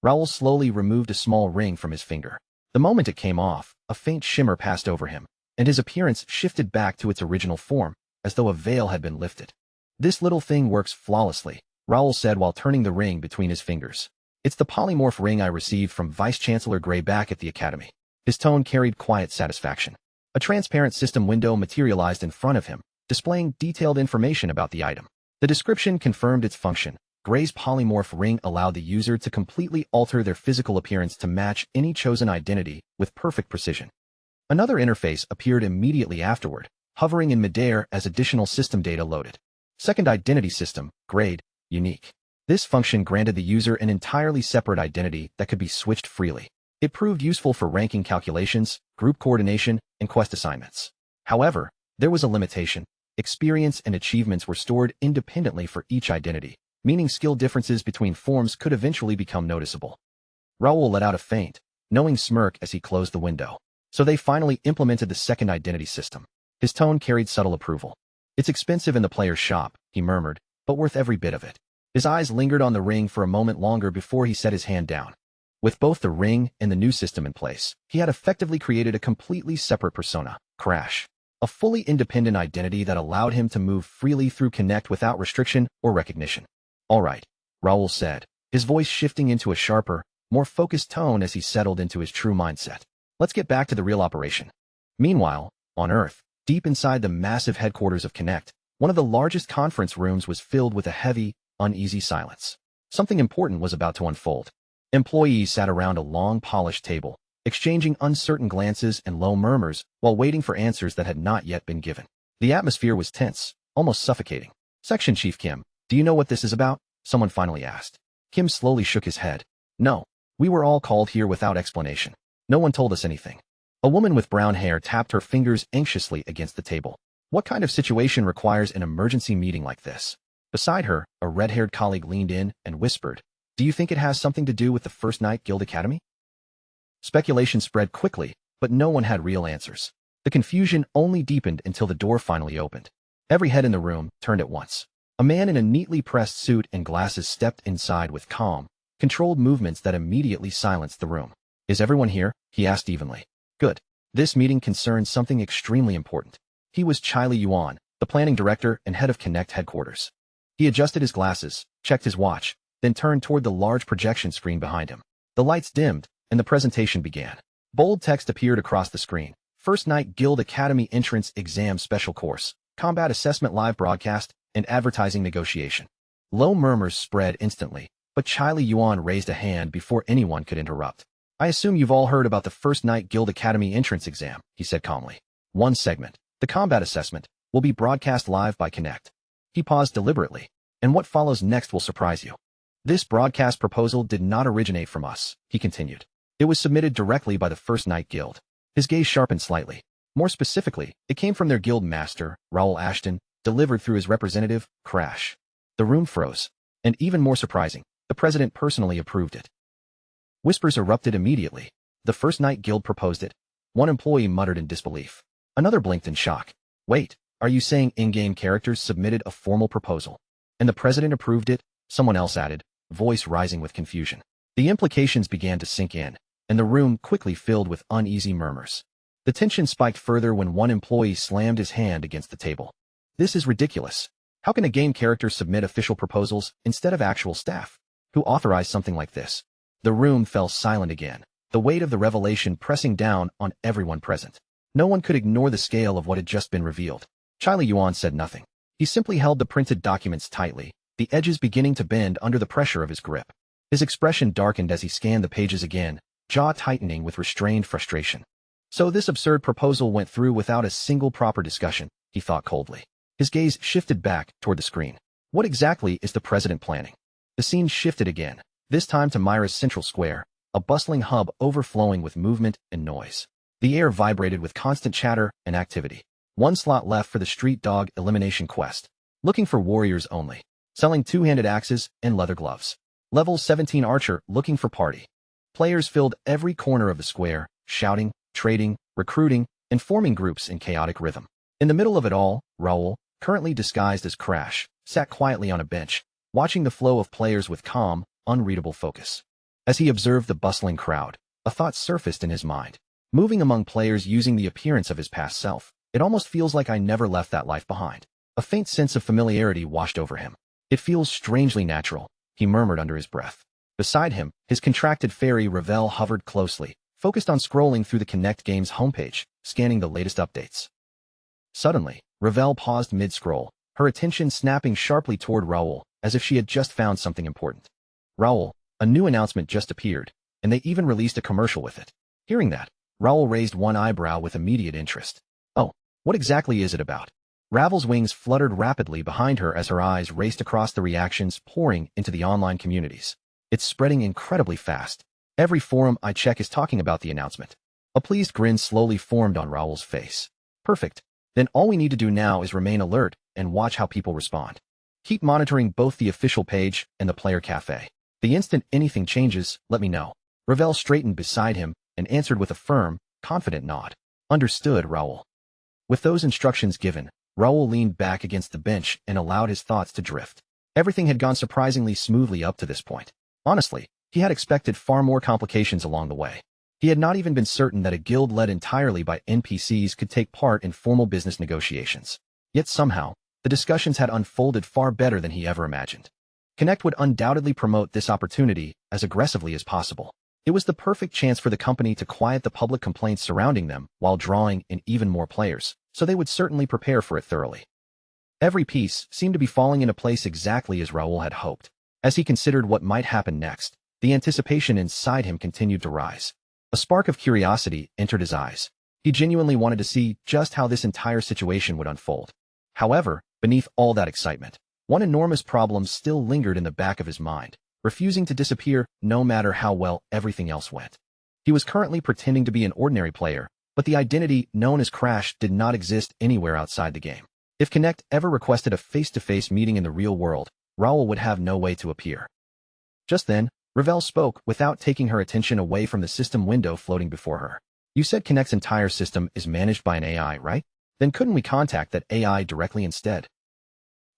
Raoul slowly removed a small ring from his finger. The moment it came off, a faint shimmer passed over him, and his appearance shifted back to its original form, as though a veil had been lifted. This little thing works flawlessly, Raoul said while turning the ring between his fingers. It's the polymorph ring I received from Vice-Chancellor Gray back at the Academy. His tone carried quiet satisfaction. A transparent system window materialized in front of him, displaying detailed information about the item. The description confirmed its function. Gray's polymorph ring allowed the user to completely alter their physical appearance to match any chosen identity with perfect precision. Another interface appeared immediately afterward, hovering in midair as additional system data loaded. Second identity system, grade, unique. This function granted the user an entirely separate identity that could be switched freely. It proved useful for ranking calculations, group coordination, and quest assignments. However, there was a limitation. Experience and achievements were stored independently for each identity, meaning skill differences between forms could eventually become noticeable. Raoul let out a faint, knowing smirk as he closed the window. So they finally implemented the second identity system. His tone carried subtle approval. It's expensive in the player's shop, he murmured, but worth every bit of it. His eyes lingered on the ring for a moment longer before he set his hand down. With both the ring and the new system in place, he had effectively created a completely separate persona, Crash. A fully independent identity that allowed him to move freely through Connect without restriction or recognition. All right, Raoul said, his voice shifting into a sharper, more focused tone as he settled into his true mindset. Let's get back to the real operation. Meanwhile, on Earth, deep inside the massive headquarters of Connect, one of the largest conference rooms was filled with a heavy, uneasy silence. Something important was about to unfold. Employees sat around a long, polished table, exchanging uncertain glances and low murmurs while waiting for answers that had not yet been given. The atmosphere was tense, almost suffocating. Section Chief Kim, do you know what this is about? Someone finally asked. Kim slowly shook his head. No, we were all called here without explanation. No one told us anything. A woman with brown hair tapped her fingers anxiously against the table. What kind of situation requires an emergency meeting like this? Beside her, a red-haired colleague leaned in and whispered, do you think it has something to do with the First Night Guild Academy? Speculation spread quickly, but no one had real answers. The confusion only deepened until the door finally opened. Every head in the room turned at once. A man in a neatly pressed suit and glasses stepped inside with calm, controlled movements that immediately silenced the room. Is everyone here? He asked evenly. Good. This meeting concerns something extremely important. He was Chile Yuan, the planning director and head of Connect headquarters. He adjusted his glasses, checked his watch, then turned toward the large projection screen behind him. The lights dimmed, and the presentation began. Bold text appeared across the screen. First Night Guild Academy Entrance Exam Special Course, Combat Assessment Live Broadcast, and Advertising Negotiation. Low murmurs spread instantly, but Chile Yuan raised a hand before anyone could interrupt. I assume you've all heard about the First Night Guild Academy Entrance Exam, he said calmly. One segment, the combat assessment, will be broadcast live by Connect. He paused deliberately, and what follows next will surprise you. This broadcast proposal did not originate from us, he continued. It was submitted directly by the First Night Guild. His gaze sharpened slightly. More specifically, it came from their guild master, Raoul Ashton, delivered through his representative, Crash. The room froze. And even more surprising, the president personally approved it. Whispers erupted immediately. The First Night Guild proposed it. One employee muttered in disbelief. Another blinked in shock. Wait, are you saying in-game characters submitted a formal proposal? And the president approved it? Someone else added, voice rising with confusion. The implications began to sink in, and the room quickly filled with uneasy murmurs. The tension spiked further when one employee slammed his hand against the table. This is ridiculous. How can a game character submit official proposals instead of actual staff? Who authorized something like this? The room fell silent again, the weight of the revelation pressing down on everyone present. No one could ignore the scale of what had just been revealed. Chile Yuan said nothing. He simply held the printed documents tightly, the edges beginning to bend under the pressure of his grip. His expression darkened as he scanned the pages again, jaw tightening with restrained frustration. So this absurd proposal went through without a single proper discussion, he thought coldly. His gaze shifted back toward the screen. What exactly is the president planning? The scene shifted again, this time to Myra's central square, a bustling hub overflowing with movement and noise. The air vibrated with constant chatter and activity. One slot left for the street dog elimination quest. Looking for warriors only. Selling two-handed axes and leather gloves. Level 17 archer looking for party. Players filled every corner of the square, shouting, trading, recruiting, and forming groups in chaotic rhythm. In the middle of it all, Raoul, currently disguised as Crash, sat quietly on a bench, watching the flow of players with calm, unreadable focus. As he observed the bustling crowd, a thought surfaced in his mind. Moving among players using the appearance of his past self, it almost feels like I never left that life behind. A faint sense of familiarity washed over him. It feels strangely natural, he murmured under his breath. Beside him, his contracted fairy Ravel hovered closely, focused on scrolling through the Connect game's homepage, scanning the latest updates. Suddenly, Ravel paused mid-scroll, her attention snapping sharply toward Raoul, as if she had just found something important. Raoul, a new announcement just appeared, and they even released a commercial with it. Hearing that, Raoul raised one eyebrow with immediate interest. Oh, what exactly is it about? Ravel's wings fluttered rapidly behind her as her eyes raced across the reactions pouring into the online communities. It's spreading incredibly fast. Every forum I check is talking about the announcement. A pleased grin slowly formed on Raoul's face. Perfect. Then all we need to do now is remain alert and watch how people respond. Keep monitoring both the official page and the player cafe. The instant anything changes, let me know. Ravel straightened beside him and answered with a firm, confident nod. Understood, Raoul. With those instructions given, Raoul leaned back against the bench and allowed his thoughts to drift. Everything had gone surprisingly smoothly up to this point. Honestly, he had expected far more complications along the way. He had not even been certain that a guild led entirely by NPCs could take part in formal business negotiations. Yet somehow, the discussions had unfolded far better than he ever imagined. Connect would undoubtedly promote this opportunity as aggressively as possible. It was the perfect chance for the company to quiet the public complaints surrounding them while drawing in even more players, so they would certainly prepare for it thoroughly. Every piece seemed to be falling into place exactly as Raoul had hoped. As he considered what might happen next, the anticipation inside him continued to rise. A spark of curiosity entered his eyes. He genuinely wanted to see just how this entire situation would unfold. However, beneath all that excitement, one enormous problem still lingered in the back of his mind, refusing to disappear no matter how well everything else went. He was currently pretending to be an ordinary player, but the identity known as Crash did not exist anywhere outside the game. If Connect ever requested a face-to-face meeting in the real world, Raoul would have no way to appear. Just then, Ravel spoke without taking her attention away from the system window floating before her. You said Connect's entire system is managed by an AI, right? Then couldn't we contact that AI directly instead?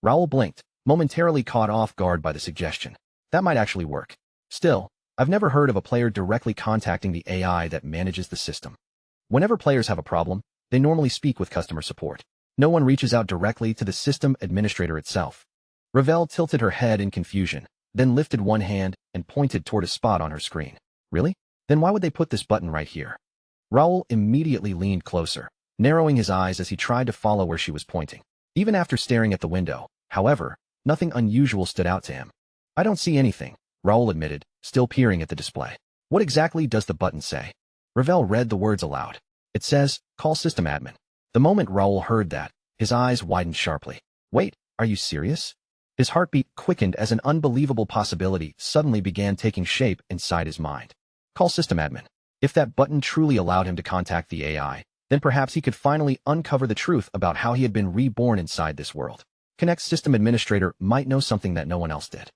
Raoul blinked, momentarily caught off guard by the suggestion. That might actually work. Still, I've never heard of a player directly contacting the AI that manages the system. Whenever players have a problem, they normally speak with customer support. No one reaches out directly to the system administrator itself. Ravel tilted her head in confusion, then lifted one hand and pointed toward a spot on her screen. Really? Then why would they put this button right here? Raoul immediately leaned closer, narrowing his eyes as he tried to follow where she was pointing. Even after staring at the window, however, nothing unusual stood out to him. I don't see anything, Raoul admitted, still peering at the display. What exactly does the button say? Ravel read the words aloud. It says, call system admin. The moment Raoul heard that, his eyes widened sharply. Wait, are you serious? His heartbeat quickened as an unbelievable possibility suddenly began taking shape inside his mind. Call system admin. If that button truly allowed him to contact the AI, then perhaps he could finally uncover the truth about how he had been reborn inside this world. Connect's system administrator might know something that no one else did.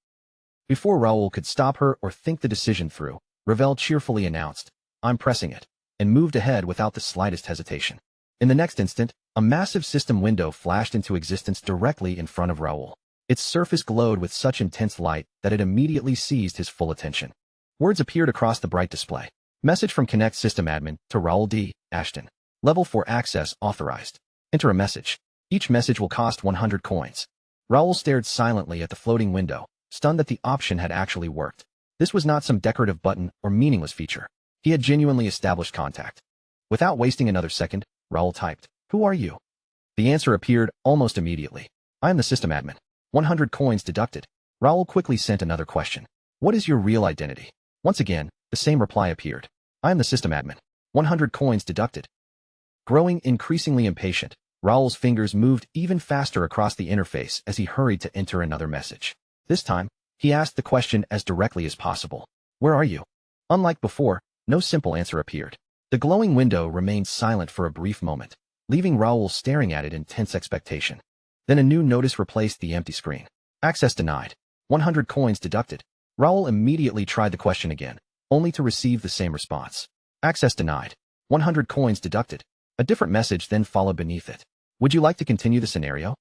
Before Raoul could stop her or think the decision through, Ravel cheerfully announced, I'm pressing it, and moved ahead without the slightest hesitation. In the next instant, a massive system window flashed into existence directly in front of Raoul. Its surface glowed with such intense light that it immediately seized his full attention. Words appeared across the bright display. Message from Connect System Admin to Raoul D. Ashton. Level 4 access authorized. Enter a message. Each message will cost 100 coins. Raoul stared silently at the floating window, stunned that the option had actually worked. This was not some decorative button or meaningless feature. He had genuinely established contact. Without wasting another second, Raoul typed, Who are you? The answer appeared almost immediately. I am the system admin. 100 coins deducted. Raoul quickly sent another question. What is your real identity? Once again, the same reply appeared. I am the system admin. 100 coins deducted. Growing increasingly impatient, Raoul's fingers moved even faster across the interface as he hurried to enter another message. This time, he asked the question as directly as possible. Where are you? Unlike before, no simple answer appeared. The glowing window remained silent for a brief moment, leaving Raoul staring at it in tense expectation. Then a new notice replaced the empty screen. Access denied. 100 coins deducted. Raoul immediately tried the question again, only to receive the same response. Access denied. 100 coins deducted. A different message then followed beneath it. Would you like to continue the scenario?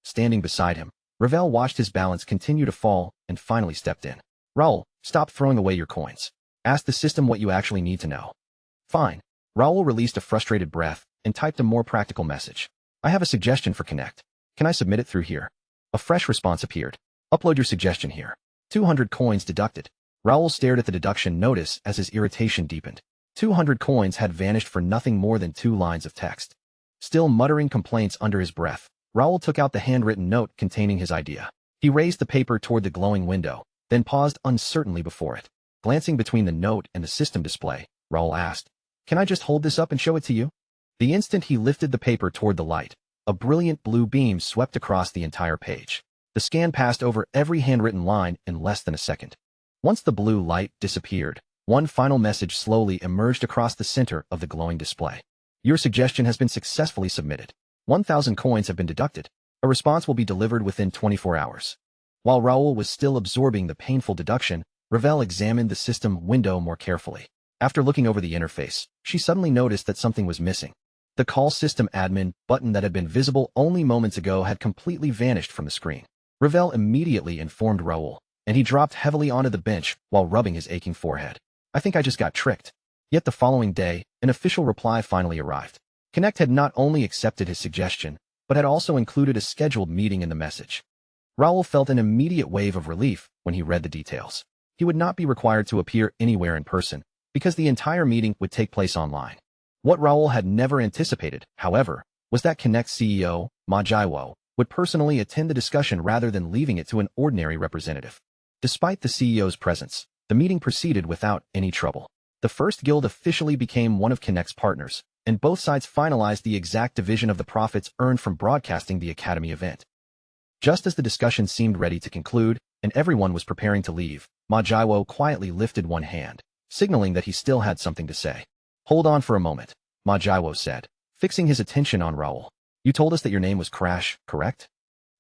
Standing beside him, Ravel watched his balance continue to fall and finally stepped in. Raoul, stop throwing away your coins. Ask the system what you actually need to know. Fine. Raoul released a frustrated breath and typed a more practical message. I have a suggestion for Connect. Can I submit it through here? A fresh response appeared. Upload your suggestion here. 200 coins deducted. Raoul stared at the deduction notice as his irritation deepened. 200 coins had vanished for nothing more than 2 lines of text. Still muttering complaints under his breath, Raoul took out the handwritten note containing his idea. He raised the paper toward the glowing window, then paused uncertainly before it. Glancing between the note and the system display, Raoul asked, "Can I just hold this up and show it to you?" The instant he lifted the paper toward the light, a brilliant blue beam swept across the entire page. The scan passed over every handwritten line in less than a second. Once the blue light disappeared, one final message slowly emerged across the center of the glowing display. Your suggestion has been successfully submitted. 1,000 coins have been deducted. A response will be delivered within 24 hours. While Raoul was still absorbing the painful deduction, Ravel examined the system window more carefully. After looking over the interface, she suddenly noticed that something was missing. The Call System Admin button that had been visible only moments ago had completely vanished from the screen. Ravel immediately informed Raoul, and he dropped heavily onto the bench while rubbing his aching forehead. I think I just got tricked. Yet the following day, an official reply finally arrived. Connect had not only accepted his suggestion, but had also included a scheduled meeting in the message. Raoul felt an immediate wave of relief when he read the details. He would not be required to appear anywhere in person, because the entire meeting would take place online. What Raoul had never anticipated, however, was that Connect's CEO, Ma Jiwo, would personally attend the discussion rather than leaving it to an ordinary representative. Despite the CEO's presence, the meeting proceeded without any trouble. The first guild officially became one of Connect's partners, and both sides finalized the exact division of the profits earned from broadcasting the Academy event. Just as the discussion seemed ready to conclude, and everyone was preparing to leave, Ma Jiwo quietly lifted one hand, signaling that he still had something to say. Hold on for a moment, Ma Jiwo said, fixing his attention on Raoul. You told us that your name was Crash, correct?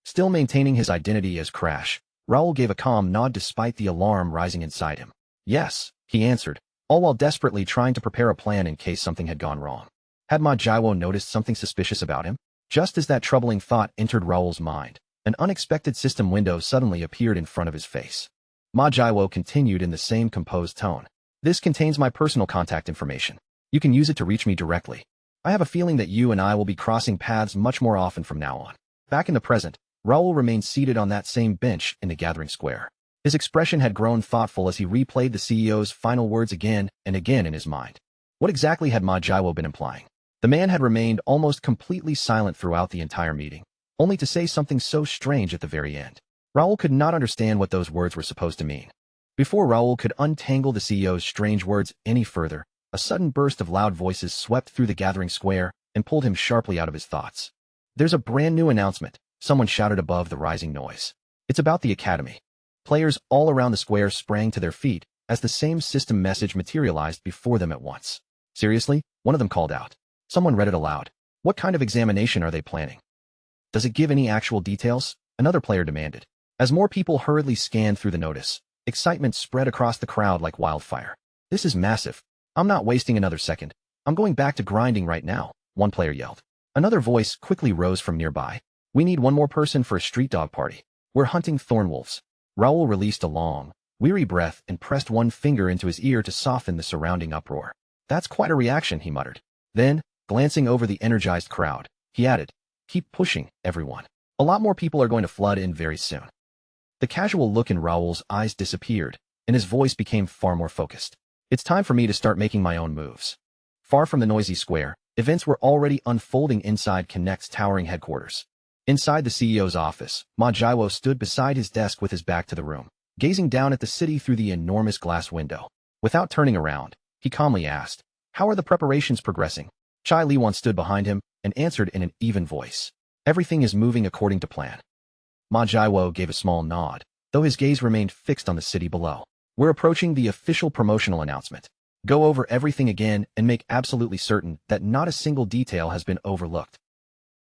Still maintaining his identity as Crash, Raoul gave a calm nod despite the alarm rising inside him. Yes, he answered, all while desperately trying to prepare a plan in case something had gone wrong. Had Ma Jiwo noticed something suspicious about him? Just as that troubling thought entered Raoul's mind, an unexpected system window suddenly appeared in front of his face. Ma Jiwo continued in the same composed tone. This contains my personal contact information. You can use it to reach me directly. I have a feeling that you and I will be crossing paths much more often from now on. Back in the present, Raoul remained seated on that same bench in the gathering square. His expression had grown thoughtful as he replayed the CEO's final words again and again in his mind. What exactly had Ma Jiwo been implying? The man had remained almost completely silent throughout the entire meeting, only to say something so strange at the very end. Raoul could not understand what those words were supposed to mean. Before Raoul could untangle the CEO's strange words any further, a sudden burst of loud voices swept through the gathering square and pulled him sharply out of his thoughts. There's a brand new announcement, someone shouted above the rising noise. It's about the Academy. Players all around the square sprang to their feet as the same system message materialized before them at once. Seriously? One of them called out. Someone read it aloud. What kind of examination are they planning? Does it give any actual details? Another player demanded. As more people hurriedly scanned through the notice, excitement spread across the crowd like wildfire. This is massive. I'm not wasting another second. I'm going back to grinding right now, one player yelled. Another voice quickly rose from nearby. We need one more person for a street dog party. We're hunting thornwolves. Raoul released a long, weary breath and pressed one finger into his ear to soften the surrounding uproar. That's quite a reaction, he muttered. Then, glancing over the energized crowd, he added, keep pushing, everyone. A lot more people are going to flood in very soon. The casual look in Raoul's eyes disappeared, and his voice became far more focused. It's time for me to start making my own moves. Far from the noisy square, events were already unfolding inside Connect's towering headquarters. Inside the CEO's office, Ma Jiwo stood beside his desk with his back to the room, gazing down at the city through the enormous glass window. Without turning around, he calmly asked, how are the preparations progressing? Chai Liwan stood behind him and answered in an even voice. Everything is moving according to plan. Ma Jiwo gave a small nod, though his gaze remained fixed on the city below. We're approaching the official promotional announcement. Go over everything again and make absolutely certain that not a single detail has been overlooked.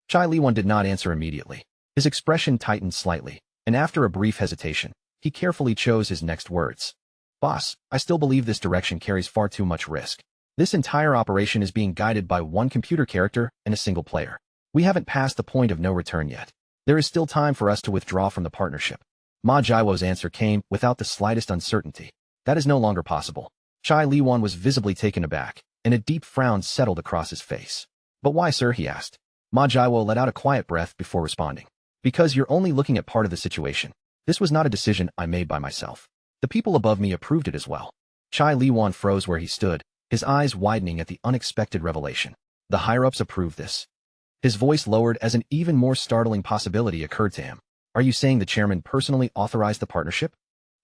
Chai Liwan did not answer immediately. His expression tightened slightly, and after a brief hesitation, he carefully chose his next words. Boss, I still believe this direction carries far too much risk. This entire operation is being guided by one computer character and a single player. We haven't passed the point of no return yet. There is still time for us to withdraw from the partnership. Ma Jiwo's answer came without the slightest uncertainty. That is no longer possible. Chai Liwan was visibly taken aback, and a deep frown settled across his face. But why, sir? He asked. Ma Jiwo let out a quiet breath before responding. Because you're only looking at part of the situation. This was not a decision I made by myself. The people above me approved it as well. Chai Liwan froze where he stood, his eyes widening at the unexpected revelation. The higher-ups approved this. His voice lowered as an even more startling possibility occurred to him. Are you saying the chairman personally authorized the partnership?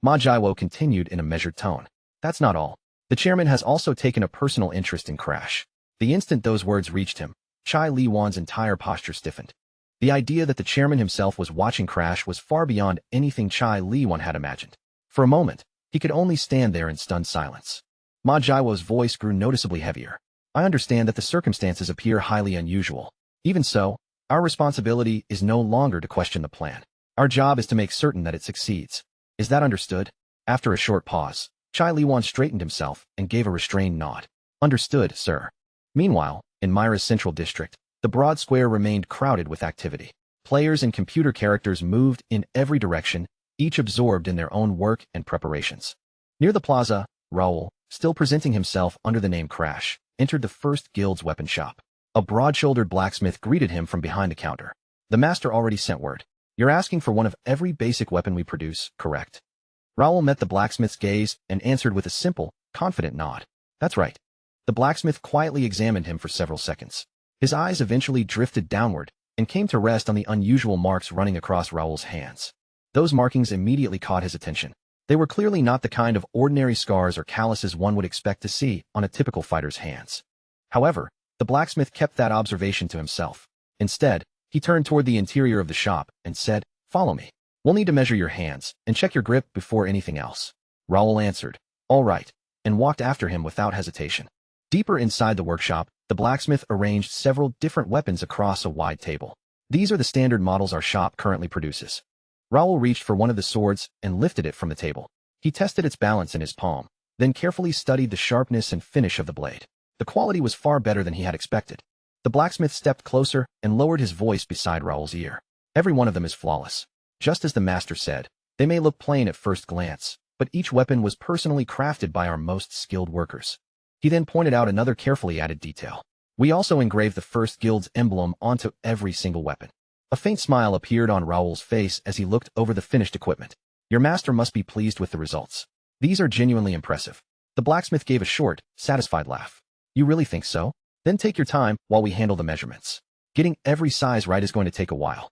Ma Jiwo continued in a measured tone. That's not all. The chairman has also taken a personal interest in Crash. The instant those words reached him, Chai Liwan's entire posture stiffened. The idea that the chairman himself was watching Crash was far beyond anything Chai Liwan had imagined. For a moment, he could only stand there in stunned silence. Ma Jiwo's voice grew noticeably heavier. I understand that the circumstances appear highly unusual. Even so, our responsibility is no longer to question the plan. Our job is to make certain that it succeeds. Is that understood? After a short pause, Chai Liwan straightened himself and gave a restrained nod. Understood, sir. Meanwhile, in Myra's central district, the broad square remained crowded with activity. Players and computer characters moved in every direction, each absorbed in their own work and preparations. Near the plaza, Raoul, still presenting himself under the name Crash, entered the first guild's weapon shop. A broad-shouldered blacksmith greeted him from behind the counter. The master already sent word. You're asking for one of every basic weapon we produce, correct? Raoul met the blacksmith's gaze and answered with a simple, confident nod. That's right. The blacksmith quietly examined him for several seconds. His eyes eventually drifted downward and came to rest on the unusual marks running across Raoul's hands. Those markings immediately caught his attention. They were clearly not the kind of ordinary scars or calluses one would expect to see on a typical fighter's hands. However, the blacksmith kept that observation to himself. Instead, he turned toward the interior of the shop and said, Follow me. We'll need to measure your hands and check your grip before anything else. Raoul answered, All right, and walked after him without hesitation. Deeper inside the workshop, the blacksmith arranged several different weapons across a wide table. These are the standard models our shop currently produces. Raoul reached for one of the swords and lifted it from the table. He tested its balance in his palm, then carefully studied the sharpness and finish of the blade. The quality was far better than he had expected. The blacksmith stepped closer and lowered his voice beside Raoul's ear. Every one of them is flawless. Just as the master said, they may look plain at first glance, but each weapon was personally crafted by our most skilled workers. He then pointed out another carefully added detail. We also engraved the first guild's emblem onto every single weapon. A faint smile appeared on Raoul's face as he looked over the finished equipment. Your master must be pleased with the results. These are genuinely impressive. The blacksmith gave a short, satisfied laugh. You really think so? Then take your time while we handle the measurements. Getting every size right is going to take a while.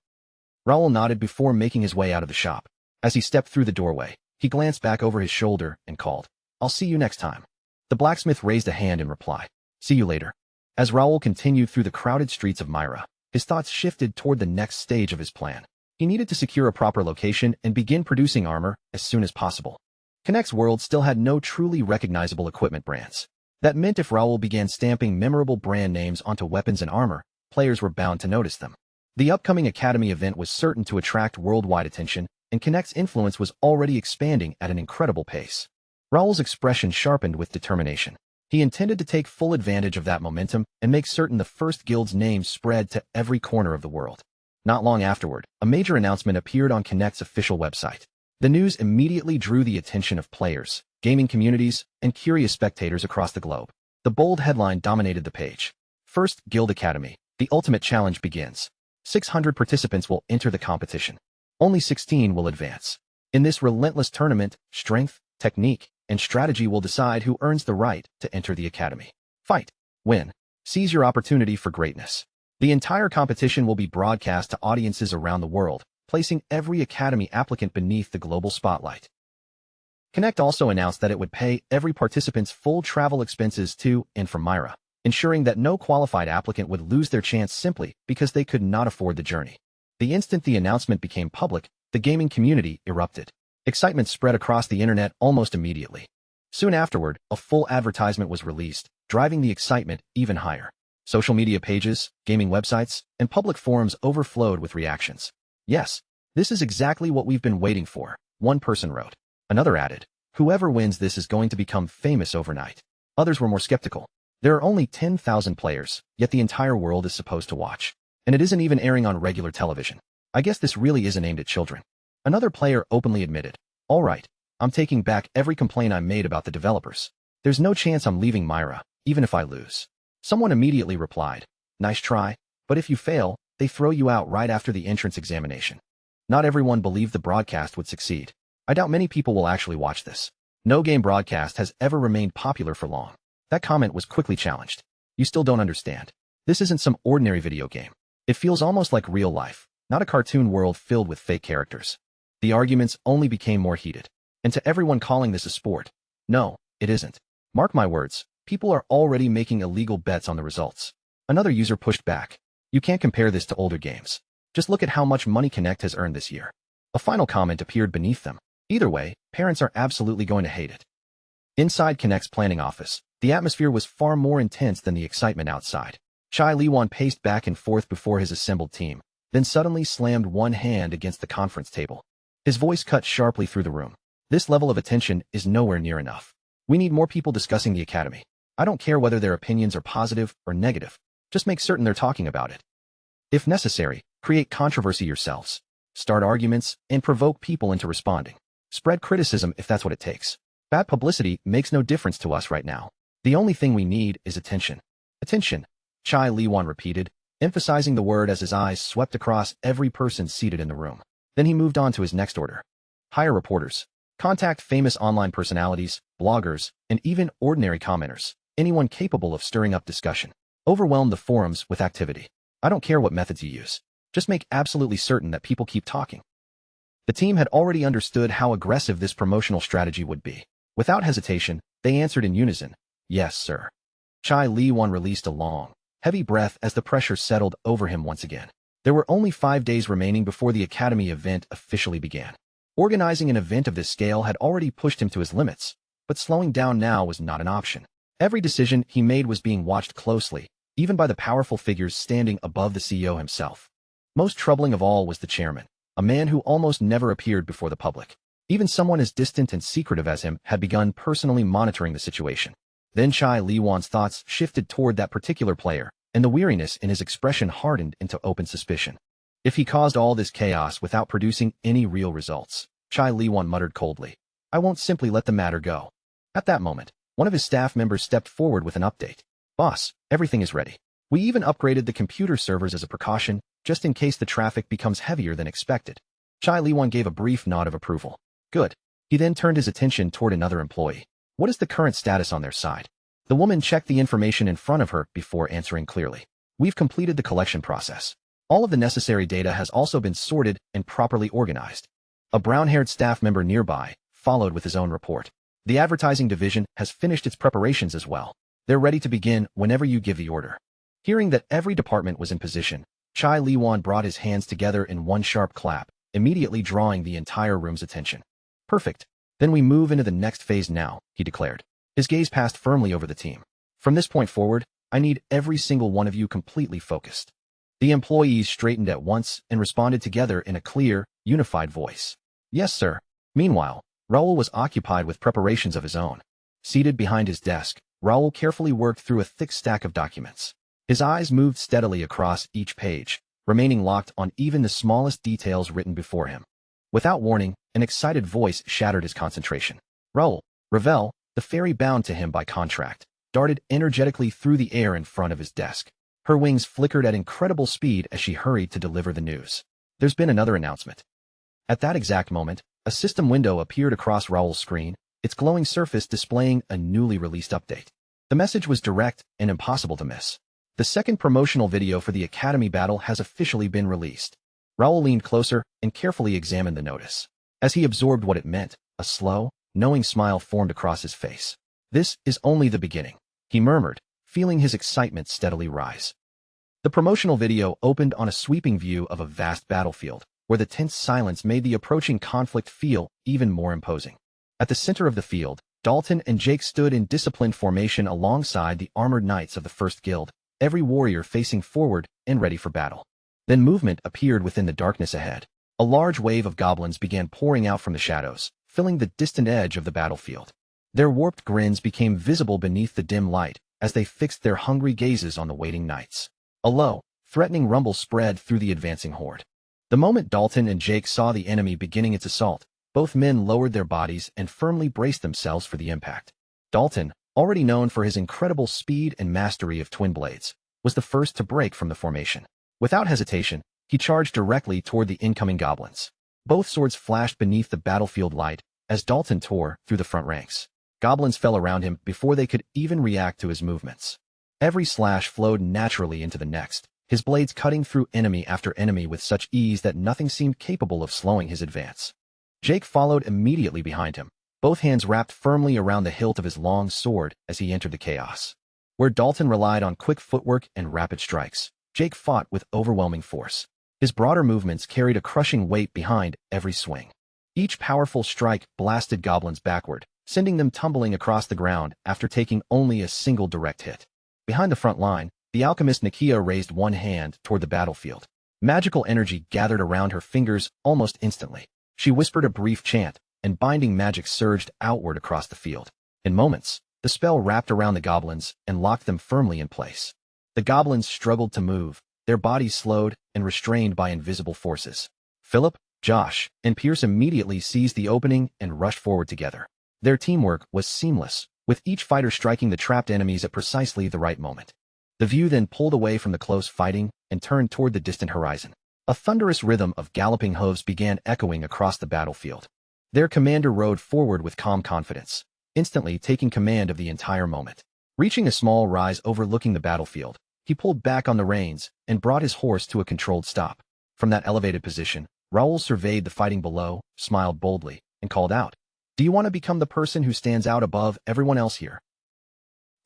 Raoul nodded before making his way out of the shop. As he stepped through the doorway, he glanced back over his shoulder and called, I'll see you next time. The blacksmith raised a hand in reply. See you later. As Raoul continued through the crowded streets of Myra, his thoughts shifted toward the next stage of his plan. He needed to secure a proper location and begin producing armor as soon as possible. Connect's world still had no truly recognizable equipment brands. That meant if Raoul began stamping memorable brand names onto weapons and armor, players were bound to notice them. The upcoming Academy event was certain to attract worldwide attention, and Connect's influence was already expanding at an incredible pace. Raoul's expression sharpened with determination. He intended to take full advantage of that momentum and make certain the first guild's name spread to every corner of the world. Not long afterward, a major announcement appeared on Connect's official website. The news immediately drew the attention of players, gaming communities, and curious spectators across the globe. The bold headline dominated the page. First Guild Academy, the ultimate challenge begins. 600 participants will enter the competition. Only 16 will advance. In this relentless tournament, strength, technique, and strategy will decide who earns the right to enter the academy. Fight. Win. Seize your opportunity for greatness. The entire competition will be broadcast to audiences around the world, placing every academy applicant beneath the global spotlight. Connect also announced that it would pay every participant's full travel expenses to and from Myra, ensuring that no qualified applicant would lose their chance simply because they could not afford the journey. The instant the announcement became public, the gaming community erupted. Excitement spread across the internet almost immediately. Soon afterward, a full advertisement was released, driving the excitement even higher. Social media pages, gaming websites, and public forums overflowed with reactions. Yes, this is exactly what we've been waiting for, one person wrote. Another added, whoever wins this is going to become famous overnight. Others were more skeptical. There are only 10,000 players, yet the entire world is supposed to watch. And it isn't even airing on regular television. I guess this really isn't aimed at children. Another player openly admitted, all right, I'm taking back every complaint I made about the developers. There's no chance I'm leaving Myra, even if I lose. Someone immediately replied, nice try, but if you fail, they throw you out right after the entrance examination. Not everyone believed the broadcast would succeed. I doubt many people will actually watch this. No game broadcast has ever remained popular for long. That comment was quickly challenged. You still don't understand. This isn't some ordinary video game. It feels almost like real life, not a cartoon world filled with fake characters. The arguments only became more heated. And to everyone calling this a sport, no, it isn't. Mark my words, people are already making illegal bets on the results. Another user pushed back. You can't compare this to older games. Just look at how much money Connect has earned this year. A final comment appeared beneath them. Either way, parents are absolutely going to hate it. Inside Connect's planning office, the atmosphere was far more intense than the excitement outside. Chai Liwan paced back and forth before his assembled team, then suddenly slammed one hand against the conference table. His voice cut sharply through the room. This level of attention is nowhere near enough. We need more people discussing the academy. I don't care whether their opinions are positive or negative. Just make certain they're talking about it. If necessary, create controversy yourselves. Start arguments and provoke people into responding. Spread criticism if that's what it takes. Bad publicity makes no difference to us right now. The only thing we need is attention. Attention, Chai Liwan repeated, emphasizing the word as his eyes swept across every person seated in the room. Then he moved on to his next order. Hire reporters. Contact famous online personalities, bloggers, and even ordinary commenters. Anyone capable of stirring up discussion. Overwhelm the forums with activity. I don't care what methods you use. Just make absolutely certain that people keep talking. The team had already understood how aggressive this promotional strategy would be. Without hesitation, they answered in unison, "Yes, sir." Chai Liwan released a long, heavy breath as the pressure settled over him once again. There were only 5 days remaining before the Academy event officially began. Organizing an event of this scale had already pushed him to his limits, but slowing down now was not an option. Every decision he made was being watched closely, even by the powerful figures standing above the CEO himself. Most troubling of all was the chairman, a man who almost never appeared before the public. Even someone as distant and secretive as him had begun personally monitoring the situation. Then Chai Liwan's thoughts shifted toward that particular player, and the weariness in his expression hardened into open suspicion. If he caused all this chaos without producing any real results, Chai Liwan muttered coldly, "I won't simply let the matter go." At that moment, one of his staff members stepped forward with an update. "Boss, everything is ready. We even upgraded the computer servers as a precaution, just in case the traffic becomes heavier than expected." Chai Liwan gave a brief nod of approval. "Good." He then turned his attention toward another employee. "What is the current status on their side?" The woman checked the information in front of her before answering clearly. "We've completed the collection process. All of the necessary data has also been sorted and properly organized." A brown-haired staff member nearby followed with his own report. "The advertising division has finished its preparations as well. They're ready to begin whenever you give the order." Hearing that every department was in position, Chai Liwan brought his hands together in one sharp clap, immediately drawing the entire room's attention. "Perfect. Then we move into the next phase now," he declared. His gaze passed firmly over the team. "From this point forward, I need every single one of you completely focused." The employees straightened at once and responded together in a clear, unified voice. "Yes, sir." Meanwhile, Raoul was occupied with preparations of his own. Seated behind his desk, Raoul carefully worked through a thick stack of documents. His eyes moved steadily across each page, remaining locked on even the smallest details written before him. Without warning, an excited voice shattered his concentration. Raoul, Ravel, the fairy bound to him by contract, darted energetically through the air in front of his desk. Her wings flickered at incredible speed as she hurried to deliver the news. "There's been another announcement." At that exact moment, a system window appeared across Raoul's screen, its glowing surface displaying a newly released update. The message was direct and impossible to miss. "The second promotional video for the Academy battle has officially been released." Raoul leaned closer and carefully examined the notice. As he absorbed what it meant, a slow, knowing smile formed across his face. "This is only the beginning," he murmured, feeling his excitement steadily rise. The promotional video opened on a sweeping view of a vast battlefield, where the tense silence made the approaching conflict feel even more imposing. At the center of the field, Dalton and Jake stood in disciplined formation alongside the armored knights of the First Guild, every warrior facing forward and ready for battle. Then movement appeared within the darkness ahead. A large wave of goblins began pouring out from the shadows, filling the distant edge of the battlefield. Their warped grins became visible beneath the dim light as they fixed their hungry gazes on the waiting knights. A low, threatening rumble spread through the advancing horde. The moment Dalton and Jake saw the enemy beginning its assault, both men lowered their bodies and firmly braced themselves for the impact. Dalton, already known for his incredible speed and mastery of twin blades, was the first to break from the formation. Without hesitation, he charged directly toward the incoming goblins. Both swords flashed beneath the battlefield light as Dalton tore through the front ranks. Goblins fell around him before they could even react to his movements. Every slash flowed naturally into the next, his blades cutting through enemy after enemy with such ease that nothing seemed capable of slowing his advance. Jake followed immediately behind him, both hands wrapped firmly around the hilt of his long sword as he entered the chaos. Where Dalton relied on quick footwork and rapid strikes, Jake fought with overwhelming force. His broader movements carried a crushing weight behind every swing. Each powerful strike blasted goblins backward, sending them tumbling across the ground after taking only a single direct hit. Behind the front line, the alchemist Nakia raised one hand toward the battlefield. Magical energy gathered around her fingers almost instantly. She whispered a brief chant, and binding magic surged outward across the field. In moments, the spell wrapped around the goblins and locked them firmly in place. The goblins struggled to move, their bodies slowed and restrained by invisible forces. Philip, Josh, and Pierce immediately seized the opening and rushed forward together. Their teamwork was seamless, with each fighter striking the trapped enemies at precisely the right moment. The view then pulled away from the close fighting and turned toward the distant horizon. A thunderous rhythm of galloping hooves began echoing across the battlefield. Their commander rode forward with calm confidence, instantly taking command of the entire moment. Reaching a small rise overlooking the battlefield, he pulled back on the reins and brought his horse to a controlled stop. From that elevated position, Raoul surveyed the fighting below, smiled boldly, and called out, "Do you want to become the person who stands out above everyone else here?"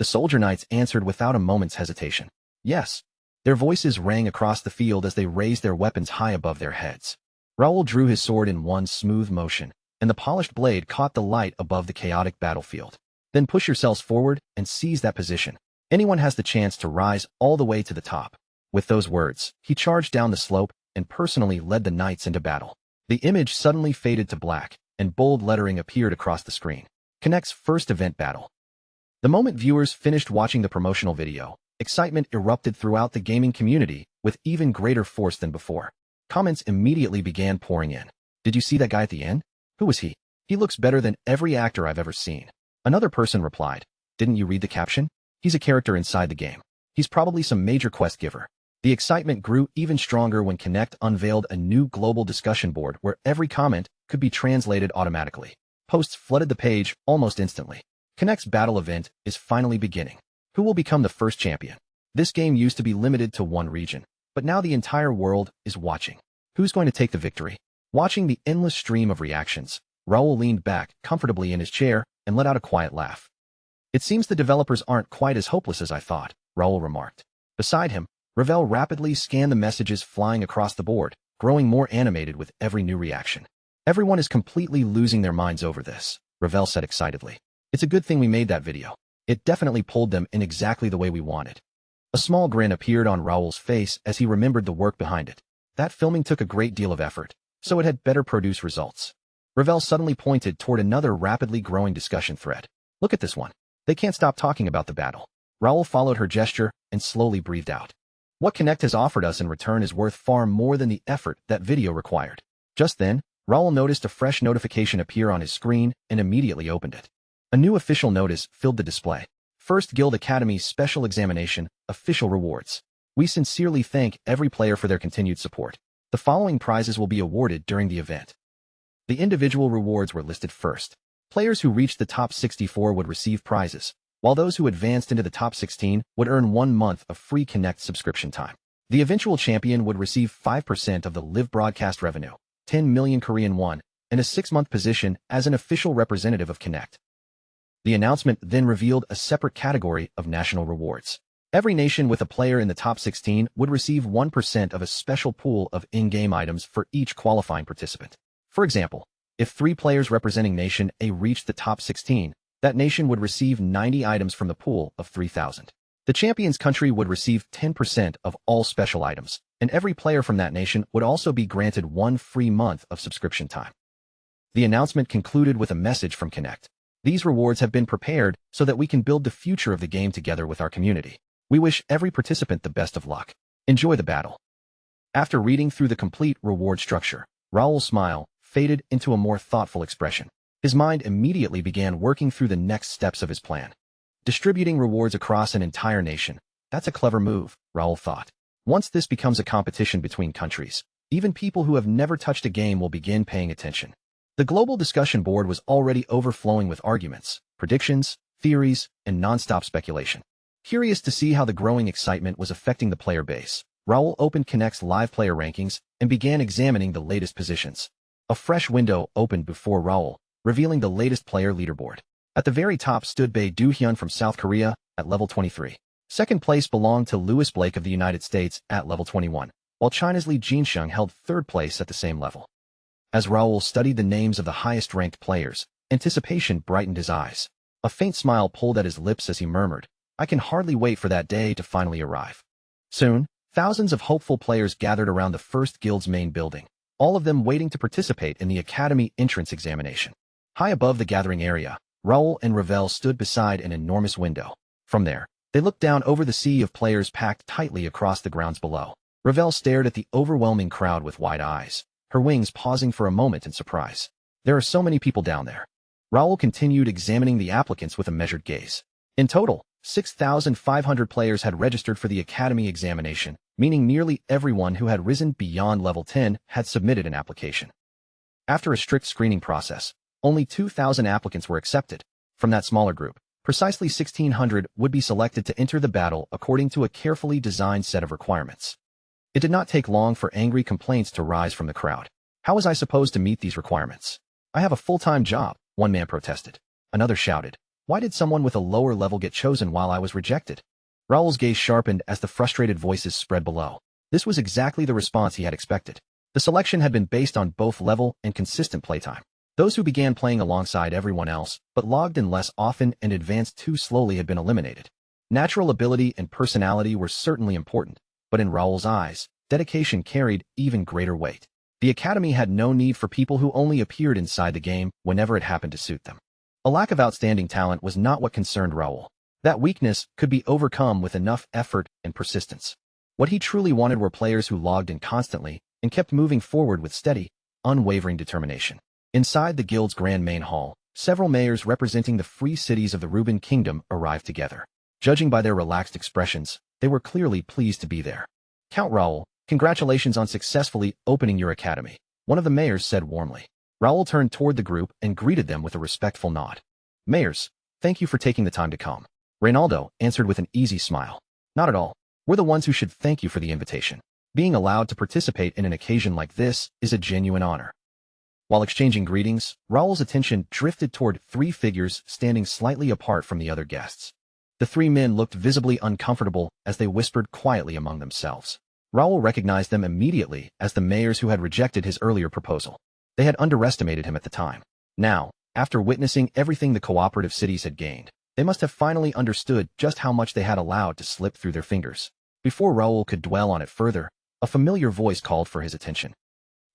The soldier knights answered without a moment's hesitation. Yes. Their voices rang across the field as they raised their weapons high above their heads. Raoul drew his sword in one smooth motion, and the polished blade caught the light above the chaotic battlefield. Then push yourselves forward and seize that position. Anyone has the chance to rise all the way to the top. With those words, he charged down the slope and personally led the knights into battle. The image suddenly faded to black, and bold lettering appeared across the screen. Connect's first event battle. The moment viewers finished watching the promotional video, excitement erupted throughout the gaming community with even greater force than before. Comments immediately began pouring in. "Did you see that guy at the end? Who was he? He looks better than every actor I've ever seen." Another person replied, "Didn't you read the caption? He's a character inside the game. He's probably some major quest giver." The excitement grew even stronger when Connect unveiled a new global discussion board where every comment could be translated automatically. Posts flooded the page almost instantly. Connect's battle event is finally beginning. Who will become the first champion? This game used to be limited to one region, but now the entire world is watching. Who's going to take the victory? Watching the endless stream of reactions, Raoul leaned back comfortably in his chair and let out a quiet laugh. "It seems the developers aren't quite as hopeless as I thought," Raoul remarked. Beside him, Ravel rapidly scanned the messages flying across the board, growing more animated with every new reaction. "Everyone is completely losing their minds over this," Ravel said excitedly. "It's a good thing we made that video. It definitely pulled them in exactly the way we wanted." A small grin appeared on Raoul's face as he remembered the work behind it. That filming took a great deal of effort, so it had better produce results. Ravel suddenly pointed toward another rapidly growing discussion thread. "Look at this one. They can't stop talking about the battle." Raoul followed her gesture and slowly breathed out. What Connect has offered us in return is worth far more than the effort that video required. Just then, Raoul noticed a fresh notification appear on his screen and immediately opened it. A new official notice filled the display. First Guild Academy Special Examination, Official Rewards. We sincerely thank every player for their continued support. The following prizes will be awarded during the event. The individual rewards were listed first. Players who reached the top 64 would receive prizes, while those who advanced into the top 16 would earn 1 month of free Connect subscription time. The eventual champion would receive 5% of the live broadcast revenue, 10 million Korean won, and a 6-month position as an official representative of Connect. The announcement then revealed a separate category of national rewards. Every nation with a player in the top 16 would receive 1% of a special pool of in-game items for each qualifying participant. For example, if 3 players representing Nation A reached the top 16, that nation would receive 90 items from the pool of 3,000. The champion's country would receive 10% of all special items, and every player from that nation would also be granted 1 free month of subscription time. The announcement concluded with a message from Connect. These rewards have been prepared so that we can build the future of the game together with our community. We wish every participant the best of luck. Enjoy the battle. After reading through the complete reward structure, Raoul's smile faded into a more thoughtful expression. His mind immediately began working through the next steps of his plan. Distributing rewards across an entire nation. That's a clever move, Raoul thought. Once this becomes a competition between countries, even people who have never touched a game will begin paying attention. The global discussion board was already overflowing with arguments, predictions, theories, and non-stop speculation. Curious to see how the growing excitement was affecting the player base, Raul opened Connect's live player rankings and began examining the latest positions. A fresh window opened before Raul, revealing the latest player leaderboard. At the very top stood Bae Do-hyun from South Korea at level 23. Second place belonged to Lewis Blake of the United States at level 21, while China's Li Jinxiang held third place at the same level. As Raul studied the names of the highest-ranked players, anticipation brightened his eyes. A faint smile pulled at his lips as he murmured, "I can hardly wait for that day to finally arrive." Soon, thousands of hopeful players gathered around the first guild's main building, all of them waiting to participate in the academy entrance examination. High above the gathering area, Raul and Ravel stood beside an enormous window. From there, they looked down over the sea of players packed tightly across the grounds below. Ravel stared at the overwhelming crowd with wide eyes, her wings pausing for a moment in surprise. There are so many people down there. Raul continued examining the applicants with a measured gaze. In total, 6,500 players had registered for the academy examination, meaning nearly everyone who had risen beyond level 10 had submitted an application. After a strict screening process, only 2,000 applicants were accepted. From that smaller group, precisely 1,600 would be selected to enter the battle according to a carefully designed set of requirements. It did not take long for angry complaints to rise from the crowd. "How was I supposed to meet these requirements? I have a full-time job," one man protested. Another shouted, "Why did someone with a lower level get chosen while I was rejected?" Raul's gaze sharpened as the frustrated voices spread below. This was exactly the response he had expected. The selection had been based on both level and consistent playtime. Those who began playing alongside everyone else, but logged in less often and advanced too slowly had been eliminated. Natural ability and personality were certainly important, but in Raul's eyes, dedication carried even greater weight. The academy had no need for people who only appeared inside the game whenever it happened to suit them. A lack of outstanding talent was not what concerned Raul. That weakness could be overcome with enough effort and persistence. What he truly wanted were players who logged in constantly and kept moving forward with steady, unwavering determination. Inside the guild's grand main hall, several mayors representing the free cities of the Reuben Kingdom arrived together. Judging by their relaxed expressions, they were clearly pleased to be there. "Count Raul, congratulations on successfully opening your academy," one of the mayors said warmly. Raul turned toward the group and greeted them with a respectful nod. "Mayors, thank you for taking the time to come." Reynaldo answered with an easy smile. "Not at all. We're the ones who should thank you for the invitation. Being allowed to participate in an occasion like this is a genuine honor." While exchanging greetings, Raul's attention drifted toward three figures standing slightly apart from the other guests. The three men looked visibly uncomfortable as they whispered quietly among themselves. Raul recognized them immediately as the mayors who had rejected his earlier proposal. They had underestimated him at the time. Now, after witnessing everything the cooperative cities had gained, they must have finally understood just how much they had allowed to slip through their fingers. Before Raul could dwell on it further, a familiar voice called for his attention.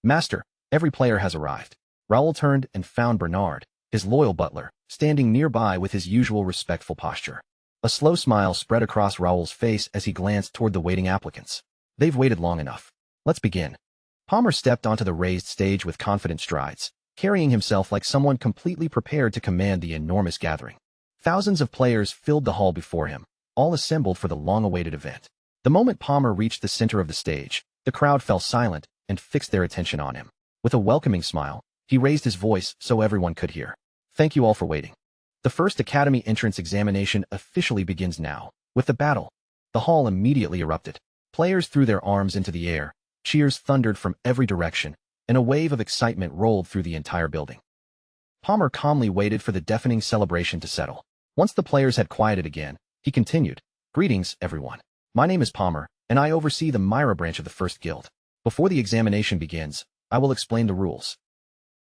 "Master, every player has arrived." Raul turned and found Bernard, his loyal butler, standing nearby with his usual respectful posture. A slow smile spread across Raul's face as he glanced toward the waiting applicants. "They've waited long enough. Let's begin." Palmer stepped onto the raised stage with confident strides, carrying himself like someone completely prepared to command the enormous gathering. Thousands of players filled the hall before him, all assembled for the long-awaited event. The moment Palmer reached the center of the stage, the crowd fell silent and fixed their attention on him. With a welcoming smile, he raised his voice so everyone could hear. "Thank you all for waiting. The first academy entrance examination officially begins now, with the battle." The hall immediately erupted. Players threw their arms into the air, cheers thundered from every direction, and a wave of excitement rolled through the entire building. Palmer calmly waited for the deafening celebration to settle. Once the players had quieted again, he continued, "Greetings, everyone. My name is Palmer, and I oversee the Myra branch of the First Guild. Before the examination begins, I will explain the rules."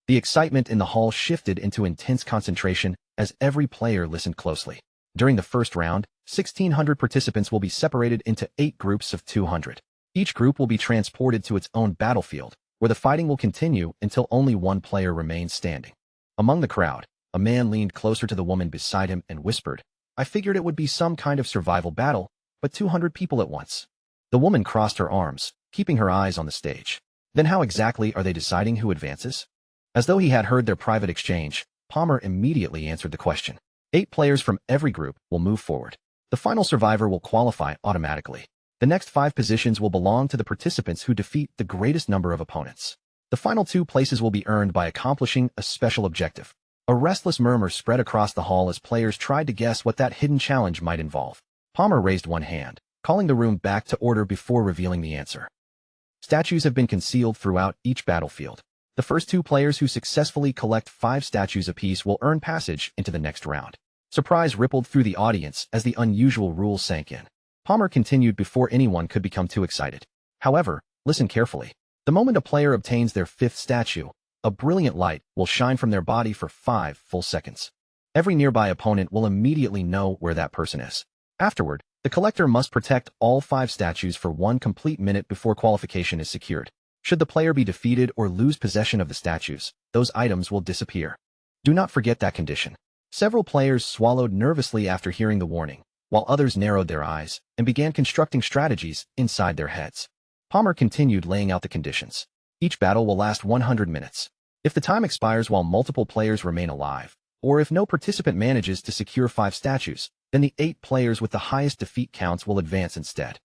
The excitement in the hall shifted into intense concentration as every player listened closely. During the first round, 1,600 participants will be separated into 8 groups of 200. Each group will be transported to its own battlefield, where the fighting will continue until only one player remains standing. Among the crowd, a man leaned closer to the woman beside him and whispered, "I figured it would be some kind of survival battle, but 200 people at once." The woman crossed her arms, keeping her eyes on the stage. "Then how exactly are they deciding who advances?" As though he had heard their private exchange, Palmer immediately answered the question. 8 players from every group will move forward. The final survivor will qualify automatically. The next 5 positions will belong to the participants who defeat the greatest number of opponents. The final 2 places will be earned by accomplishing a special objective. A restless murmur spread across the hall as players tried to guess what that hidden challenge might involve. Palmer raised one hand, calling the room back to order before revealing the answer. Statues have been concealed throughout each battlefield. The first 2 players who successfully collect 5 statues apiece will earn passage into the next round. Surprise rippled through the audience as the unusual rules sank in. Palmer continued before anyone could become too excited. However, listen carefully. The moment a player obtains their 5th statue, a brilliant light will shine from their body for 5 full seconds. Every nearby opponent will immediately know where that person is. Afterward, the collector must protect all 5 statues for 1 complete minute before qualification is secured. Should the player be defeated or lose possession of the statues, those items will disappear. Do not forget that condition. Several players swallowed nervously after hearing the warning, while others narrowed their eyes and began constructing strategies inside their heads. Palmer continued laying out the conditions. Each battle will last 100 minutes. If the time expires while multiple players remain alive, or if no participant manages to secure 5 statues, then the 8 players with the highest defeat counts will advance instead.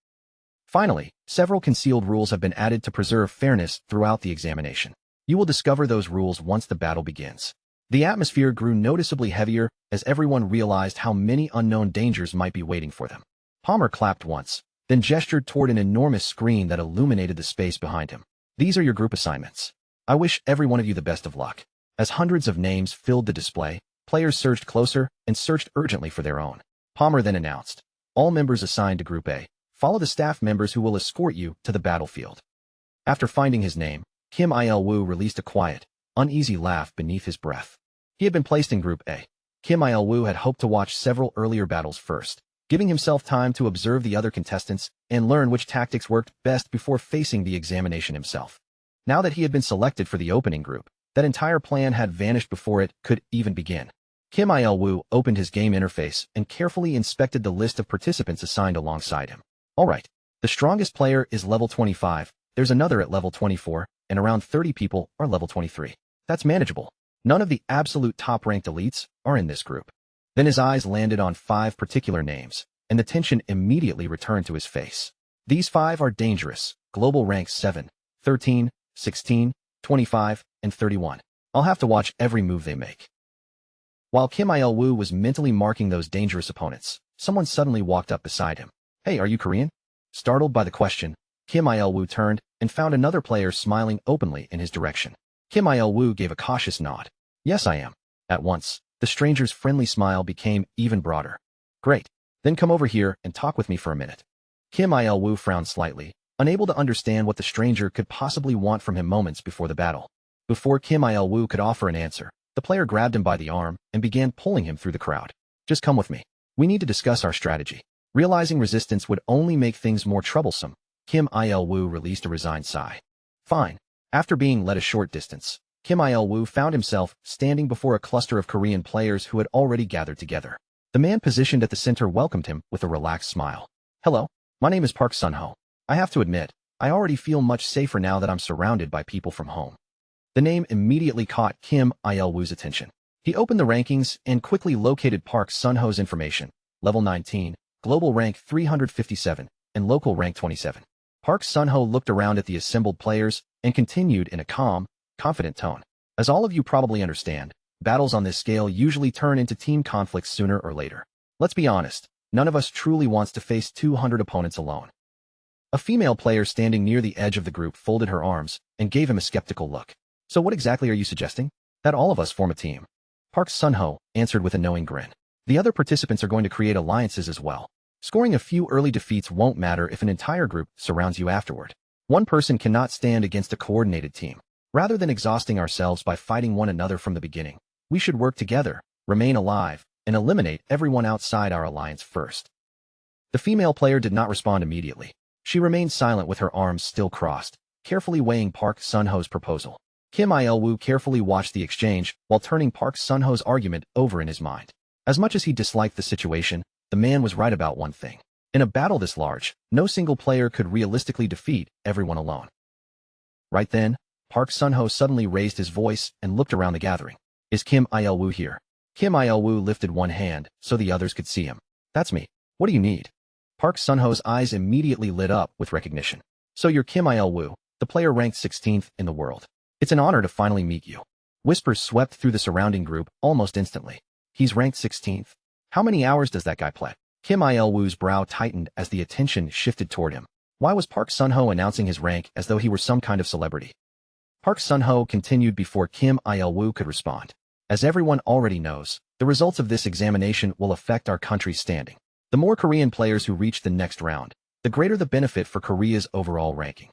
Finally, several concealed rules have been added to preserve fairness throughout the examination. You will discover those rules once the battle begins. The atmosphere grew noticeably heavier as everyone realized how many unknown dangers might be waiting for them. Palmer clapped once, then gestured toward an enormous screen that illuminated the space behind him. These are your group assignments. I wish every one of you the best of luck. As hundreds of names filled the display, players surged closer and searched urgently for their own. Palmer then announced, all members assigned to Group A, follow the staff members who will escort you to the battlefield. After finding his name, Kim Il-woo released a quiet, uneasy laugh beneath his breath. He had been placed in Group A. Kim Il-woo had hoped to watch several earlier battles first, giving himself time to observe the other contestants and learn which tactics worked best before facing the examination himself. Now that he had been selected for the opening group, that entire plan had vanished before it could even begin. Kim Il-woo opened his game interface and carefully inspected the list of participants assigned alongside him. Alright, the strongest player is level 25, there's another at level 24, and around 30 people are level 23. That's manageable. None of the absolute top-ranked elites are in this group. Then his eyes landed on 5 particular names, and the tension immediately returned to his face. These 5 are dangerous, global ranks 7, 13, 16, 25, and 31. I'll have to watch every move they make. While Kim Il-woo was mentally marking those dangerous opponents, someone suddenly walked up beside him. Hey, are you Korean? Startled by the question, Kim Il-woo turned and found another player smiling openly in his direction. Kim Il-woo gave a cautious nod. Yes, I am. At once, the stranger's friendly smile became even broader. Great. Then come over here and talk with me for a minute. Kim Il-woo frowned slightly, unable to understand what the stranger could possibly want from him moments before the battle. Before Kim Il-woo could offer an answer, the player grabbed him by the arm and began pulling him through the crowd. Just come with me. We need to discuss our strategy. Realizing resistance would only make things more troublesome, Kim Il-woo released a resigned sigh. Fine. After being led a short distance, Kim Il-woo found himself standing before a cluster of Korean players who had already gathered together. The man positioned at the center welcomed him with a relaxed smile. Hello, my name is Park Sun-ho. I have to admit, I already feel much safer now that I'm surrounded by people from home. The name immediately caught Kim Il-woo's attention. He opened the rankings and quickly located Park Sun-ho's information, level 19, global rank 357, and local rank 27. Park Sun-ho looked around at the assembled players and continued in a calm, confident tone. As all of you probably understand, battles on this scale usually turn into team conflicts sooner or later. Let's be honest, none of us truly wants to face 200 opponents alone. A female player standing near the edge of the group folded her arms and gave him a skeptical look. So what exactly are you suggesting? That all of us form a team. Park Sun-ho answered with a knowing grin. The other participants are going to create alliances as well. Scoring a few early defeats won't matter if an entire group surrounds you afterward. One person cannot stand against a coordinated team. Rather than exhausting ourselves by fighting one another from the beginning, we should work together, remain alive, and eliminate everyone outside our alliance first. The female player did not respond immediately. She remained silent with her arms still crossed, carefully weighing Park Sun-ho's proposal. Kim Il-woo carefully watched the exchange while turning Park Sun-ho's argument over in his mind. As much as he disliked the situation, the man was right about one thing. In a battle this large, no single player could realistically defeat everyone alone. Right then, Park Sun-ho suddenly raised his voice and looked around the gathering. Is Kim Il-woo here? Kim Il-woo lifted one hand so the others could see him. That's me. What do you need? Park Sun-ho's eyes immediately lit up with recognition. So you're Kim Il-woo, the player ranked 16th in the world. It's an honor to finally meet you. Whispers swept through the surrounding group almost instantly. He's ranked 16th. How many hours does that guy play? Kim Il-woo's brow tightened as the attention shifted toward him. Why was Park Sun-ho announcing his rank as though he were some kind of celebrity? Park Sun-ho continued before Kim Il-woo could respond. As everyone already knows, the results of this examination will affect our country's standing. The more Korean players who reach the next round, the greater the benefit for Korea's overall ranking.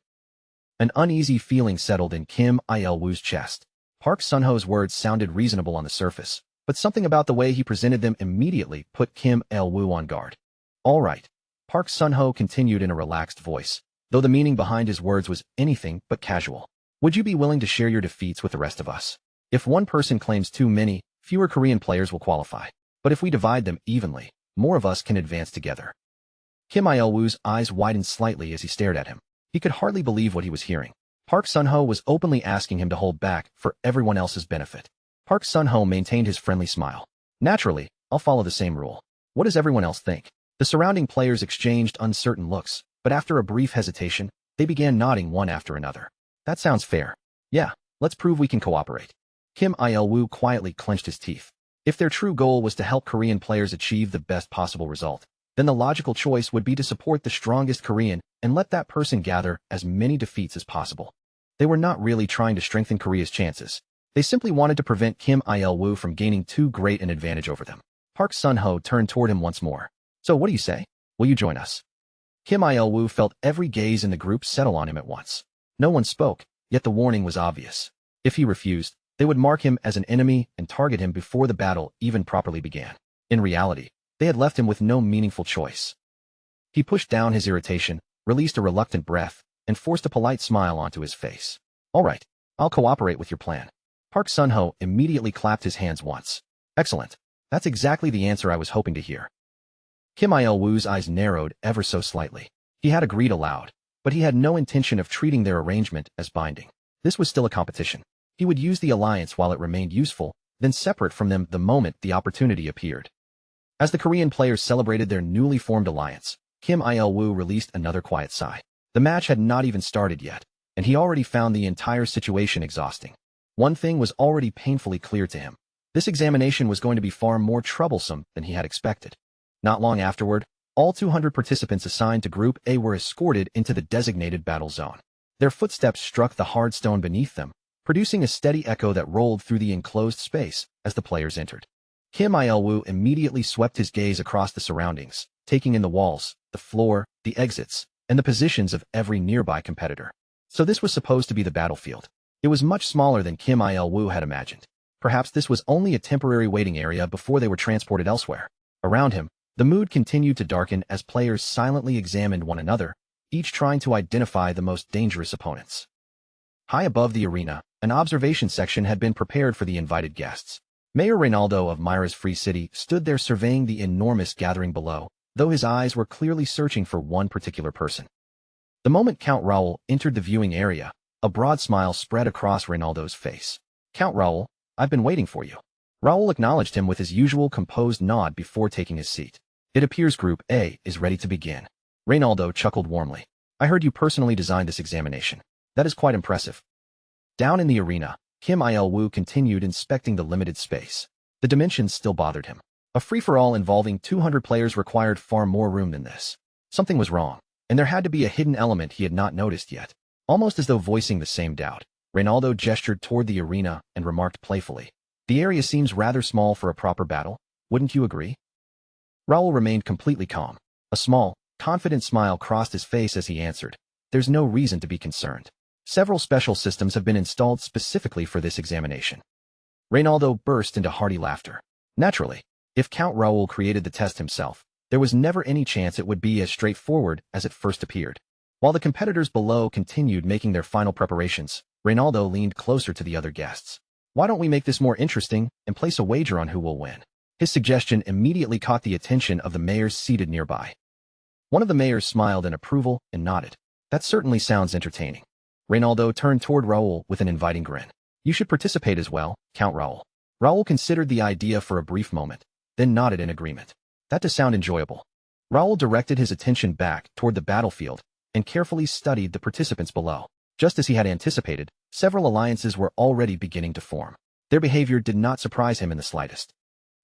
An uneasy feeling settled in Kim Il-woo's chest. Park Sun-ho's words sounded reasonable on the surface, but something about the way he presented them immediately put Kim Il-woo on guard. All right. Park Sun-ho continued in a relaxed voice, though the meaning behind his words was anything but casual. Would you be willing to share your defeats with the rest of us? If one person claims too many, fewer Korean players will qualify. But if we divide them evenly, more of us can advance together. Kim Il-woo's eyes widened slightly as he stared at him. He could hardly believe what he was hearing. Park Sun-ho was openly asking him to hold back for everyone else's benefit. Park Sun-ho maintained his friendly smile. Naturally, I'll follow the same rule. What does everyone else think? The surrounding players exchanged uncertain looks, but after a brief hesitation, they began nodding one after another. That sounds fair. Yeah, let's prove we can cooperate. Kim Il-woo quietly clenched his teeth. If their true goal was to help Korean players achieve the best possible result, then the logical choice would be to support the strongest Korean and let that person gather as many defeats as possible. They were not really trying to strengthen Korea's chances. They simply wanted to prevent Kim Il-woo from gaining too great an advantage over them. Park Sun-ho turned toward him once more. So what do you say? Will you join us? Kim Il-woo felt every gaze in the group settle on him at once. No one spoke, yet the warning was obvious. If he refused, they would mark him as an enemy and target him before the battle even properly began. In reality, they had left him with no meaningful choice. He pushed down his irritation, released a reluctant breath, and forced a polite smile onto his face. All right, I'll cooperate with your plan. Park Sun-ho immediately clapped his hands once. Excellent. That's exactly the answer I was hoping to hear. Kim Il-woo's eyes narrowed ever so slightly. He had agreed aloud, but he had no intention of treating their arrangement as binding. This was still a competition. He would use the alliance while it remained useful, then separate from them the moment the opportunity appeared. As the Korean players celebrated their newly formed alliance, Kim Il-woo released another quiet sigh. The match had not even started yet, and he already found the entire situation exhausting. One thing was already painfully clear to him. This examination was going to be far more troublesome than he had expected. Not long afterward, all 200 participants assigned to Group A were escorted into the designated battle zone. Their footsteps struck the hard stone beneath them, producing a steady echo that rolled through the enclosed space as the players entered. Kim Il-woo immediately swept his gaze across the surroundings, taking in the walls, the floor, the exits, and the positions of every nearby competitor. So this was supposed to be the battlefield. It was much smaller than Kim Il-woo had imagined. Perhaps this was only a temporary waiting area before they were transported elsewhere. Around him, the mood continued to darken as players silently examined one another, each trying to identify the most dangerous opponents. High above the arena, an observation section had been prepared for the invited guests. Mayor Reynaldo of Myra's Free City stood there surveying the enormous gathering below, though his eyes were clearly searching for one particular person. The moment Count Raoul entered the viewing area, a broad smile spread across Reynaldo's face. Count Raoul, I've been waiting for you. Raoul acknowledged him with his usual composed nod before taking his seat. It appears Group A is ready to begin. Reynaldo chuckled warmly. I heard you personally designed this examination. That is quite impressive. Down in the arena, Kim Il-woo continued inspecting the limited space. The dimensions still bothered him. A free-for-all involving 200 players required far more room than this. Something was wrong, and there had to be a hidden element he had not noticed yet. Almost as though voicing the same doubt, Reynaldo gestured toward the arena and remarked playfully. The area seems rather small for a proper battle, wouldn't you agree? Raoul remained completely calm. A small, confident smile crossed his face as he answered. There's no reason to be concerned. Several special systems have been installed specifically for this examination. Reynaldo burst into hearty laughter. Naturally, if Count Raoul created the test himself, there was never any chance it would be as straightforward as it first appeared. While the competitors below continued making their final preparations, Reynaldo leaned closer to the other guests. Why don't we make this more interesting and place a wager on who will win? His suggestion immediately caught the attention of the mayors seated nearby. One of the mayors smiled in approval and nodded. That certainly sounds entertaining. Reynaldo turned toward Raoul with an inviting grin. You should participate as well, Count Raoul. Raoul considered the idea for a brief moment, then nodded in agreement. That does sound enjoyable. Raoul directed his attention back toward the battlefield and carefully studied the participants below. Just as he had anticipated, several alliances were already beginning to form. Their behavior did not surprise him in the slightest.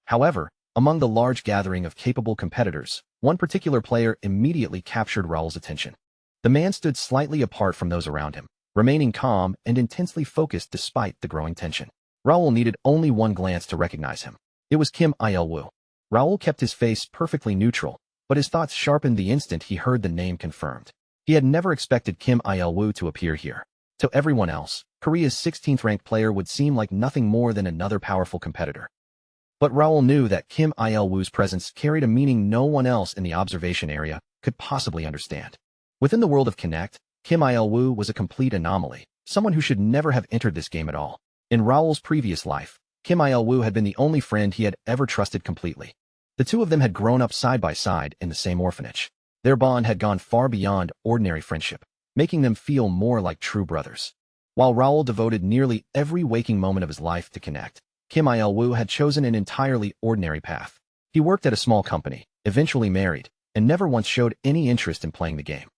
However, among the large gathering of capable competitors, one particular player immediately captured Raoul's attention. The man stood slightly apart from those around him, remaining calm and intensely focused despite the growing tension. Raoul needed only one glance to recognize him. It was Kim Il-woo. Raoul kept his face perfectly neutral, but his thoughts sharpened the instant he heard the name confirmed. He had never expected Kim Il-woo to appear here. To everyone else, Korea's 16th-ranked player would seem like nothing more than another powerful competitor. But Raoul knew that Kim Il-woo's presence carried a meaning no one else in the observation area could possibly understand. Within the world of Connect, Kim Il-woo was a complete anomaly, someone who should never have entered this game at all. In Raoul's previous life, Kim Il-woo had been the only friend he had ever trusted completely. The two of them had grown up side by side in the same orphanage. Their bond had gone far beyond ordinary friendship, making them feel more like true brothers. While Raoul devoted nearly every waking moment of his life to Connect, Kim Il-woo had chosen an entirely ordinary path. He worked at a small company, eventually married, and never once showed any interest in playing the game.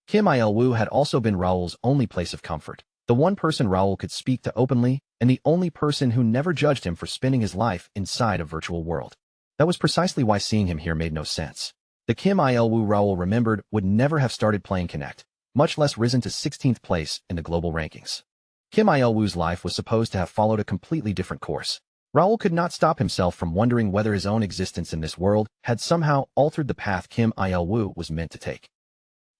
Kim Il-woo had also been Raoul's only place of comfort, the one person Raoul could speak to openly, and the only person who never judged him for spending his life inside a virtual world. That was precisely why seeing him here made no sense. The Kim Il-woo Raoul remembered would never have started playing Connect, much less risen to 16th place in the global rankings. Kim Il-woo's life was supposed to have followed a completely different course. Raoul could not stop himself from wondering whether his own existence in this world had somehow altered the path Kim Il-woo was meant to take.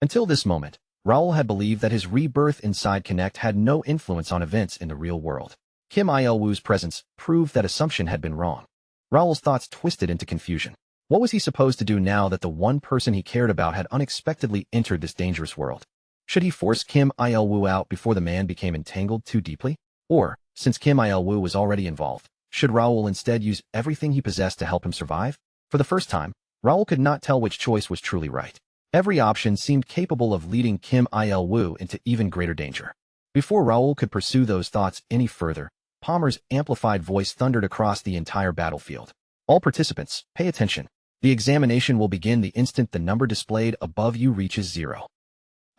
Until this moment, Raoul had believed that his rebirth inside Connect had no influence on events in the real world. Kim Il-woo's presence proved that assumption had been wrong. Raoul's thoughts twisted into confusion. What was he supposed to do now that the one person he cared about had unexpectedly entered this dangerous world? Should he force Kim Il-woo out before the man became entangled too deeply? Or, since Kim Il-woo was already involved, should Raoul instead use everything he possessed to help him survive? For the first time, Raoul could not tell which choice was truly right. Every option seemed capable of leading Kim Il-woo into even greater danger. Before Raoul could pursue those thoughts any further, Palmer's amplified voice thundered across the entire battlefield. All participants, pay attention. The examination will begin the instant the number displayed above you reaches 0.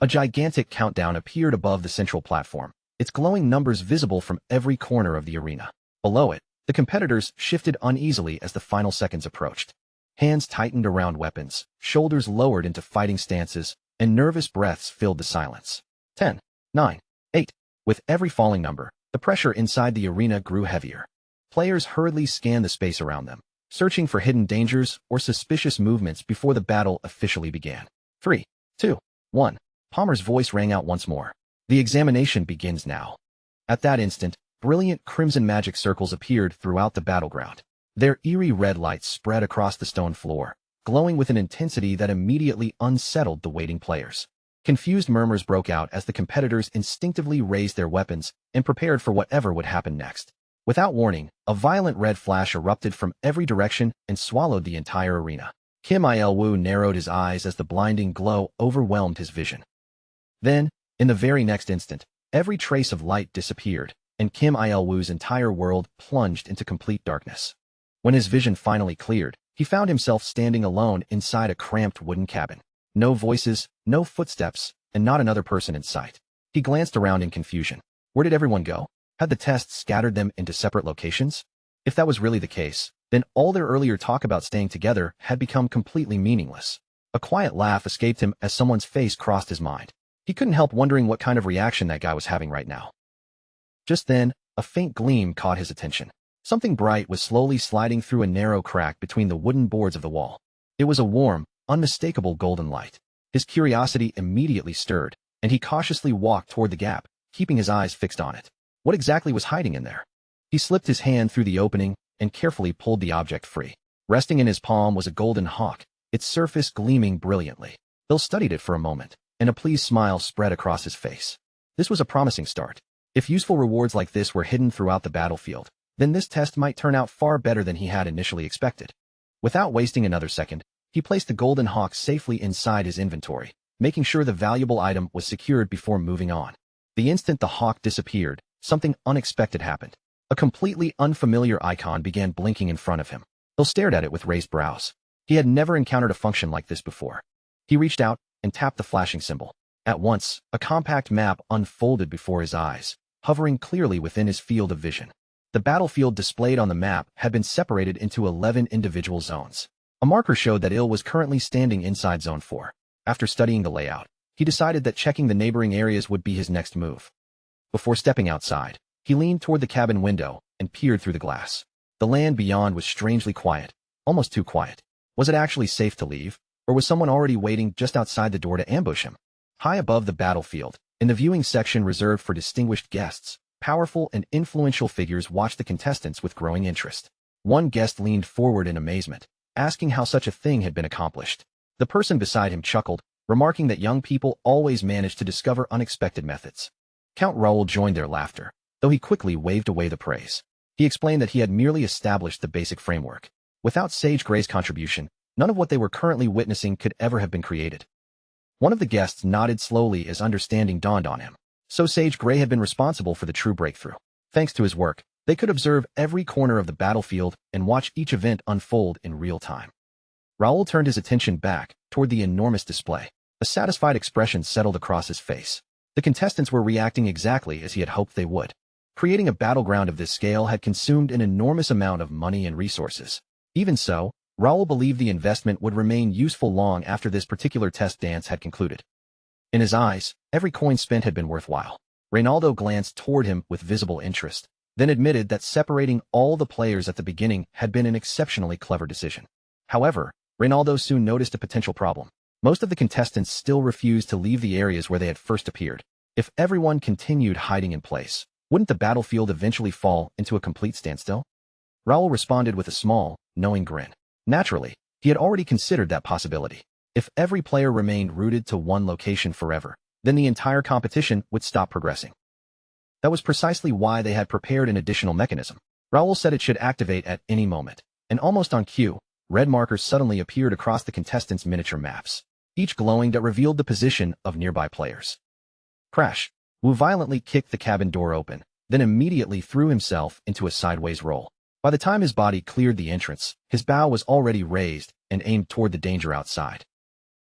A gigantic countdown appeared above the central platform, its glowing numbers visible from every corner of the arena. Below it, the competitors shifted uneasily as the final seconds approached. Hands tightened around weapons, shoulders lowered into fighting stances, and nervous breaths filled the silence. 10, 9, 8. With every falling number, the pressure inside the arena grew heavier. Players hurriedly scanned the space around them, searching for hidden dangers or suspicious movements before the battle officially began. 3, 2, 1. Palmer's voice rang out once more. The examination begins now. At that instant, brilliant crimson magic circles appeared throughout the battleground. Their eerie red lights spread across the stone floor, glowing with an intensity that immediately unsettled the waiting players. Confused murmurs broke out as the competitors instinctively raised their weapons and prepared for whatever would happen next. Without warning, a violent red flash erupted from every direction and swallowed the entire arena. Kim Il-woo narrowed his eyes as the blinding glow overwhelmed his vision. Then, in the very next instant, every trace of light disappeared, and Kim Il-woo's entire world plunged into complete darkness. When his vision finally cleared, he found himself standing alone inside a cramped wooden cabin. No voices, no footsteps, and not another person in sight. He glanced around in confusion. Where did everyone go? Had the test scattered them into separate locations? If that was really the case, then all their earlier talk about staying together had become completely meaningless. A quiet laugh escaped him as someone's face crossed his mind. He couldn't help wondering what kind of reaction that guy was having right now. Just then, a faint gleam caught his attention. Something bright was slowly sliding through a narrow crack between the wooden boards of the wall. It was a warm, unmistakable golden light. His curiosity immediately stirred, and he cautiously walked toward the gap, keeping his eyes fixed on it. What exactly was hiding in there? He slipped his hand through the opening and carefully pulled the object free. Resting in his palm was a golden hawk, its surface gleaming brilliantly. Bill studied it for a moment, and a pleased smile spread across his face. This was a promising start. If useful rewards like this were hidden throughout the battlefield, then this test might turn out far better than he had initially expected. Without wasting another second, he placed the golden hawk safely inside his inventory, making sure the valuable item was secured before moving on. The instant the hawk disappeared, something unexpected happened. A completely unfamiliar icon began blinking in front of him. Bill stared at it with raised brows. He had never encountered a function like this before. He reached out and tapped the flashing symbol. At once, a compact map unfolded before his eyes, hovering clearly within his field of vision. The battlefield displayed on the map had been separated into 11 individual zones. A marker showed that Il was currently standing inside Zone 4. After studying the layout, he decided that checking the neighboring areas would be his next move. Before stepping outside, he leaned toward the cabin window and peered through the glass. The land beyond was strangely quiet, almost too quiet. Was it actually safe to leave, or was someone already waiting just outside the door to ambush him? High above the battlefield, in the viewing section reserved for distinguished guests, powerful and influential figures watched the contestants with growing interest. One guest leaned forward in amazement, asking how such a thing had been accomplished. The person beside him chuckled, remarking that young people always manage to discover unexpected methods. Count Raoul joined their laughter, though he quickly waved away the praise. He explained that he had merely established the basic framework. Without Sage Gray's contribution, none of what they were currently witnessing could ever have been created. One of the guests nodded slowly as understanding dawned on him. So Sage Gray had been responsible for the true breakthrough. Thanks to his work, they could observe every corner of the battlefield and watch each event unfold in real time. Raoul turned his attention back toward the enormous display. A satisfied expression settled across his face. The contestants were reacting exactly as he had hoped they would. Creating a battleground of this scale had consumed an enormous amount of money and resources. Even so, Raoul believed the investment would remain useful long after this particular test dance had concluded. In his eyes, every coin spent had been worthwhile. Reynaldo glanced toward him with visible interest, then admitted that separating all the players at the beginning had been an exceptionally clever decision. However, Reynaldo soon noticed a potential problem. Most of the contestants still refused to leave the areas where they had first appeared. If everyone continued hiding in place, wouldn't the battlefield eventually fall into a complete standstill? Raoul responded with a small, knowing grin. Naturally, he had already considered that possibility. If every player remained rooted to one location forever, then the entire competition would stop progressing. That was precisely why they had prepared an additional mechanism. Raoul said it should activate at any moment, and almost on cue, red markers suddenly appeared across the contestants' miniature maps, each glowing that revealed the position of nearby players. Crash! Wu violently kicked the cabin door open, then immediately threw himself into a sideways roll. By the time his body cleared the entrance, his bow was already raised and aimed toward the danger outside.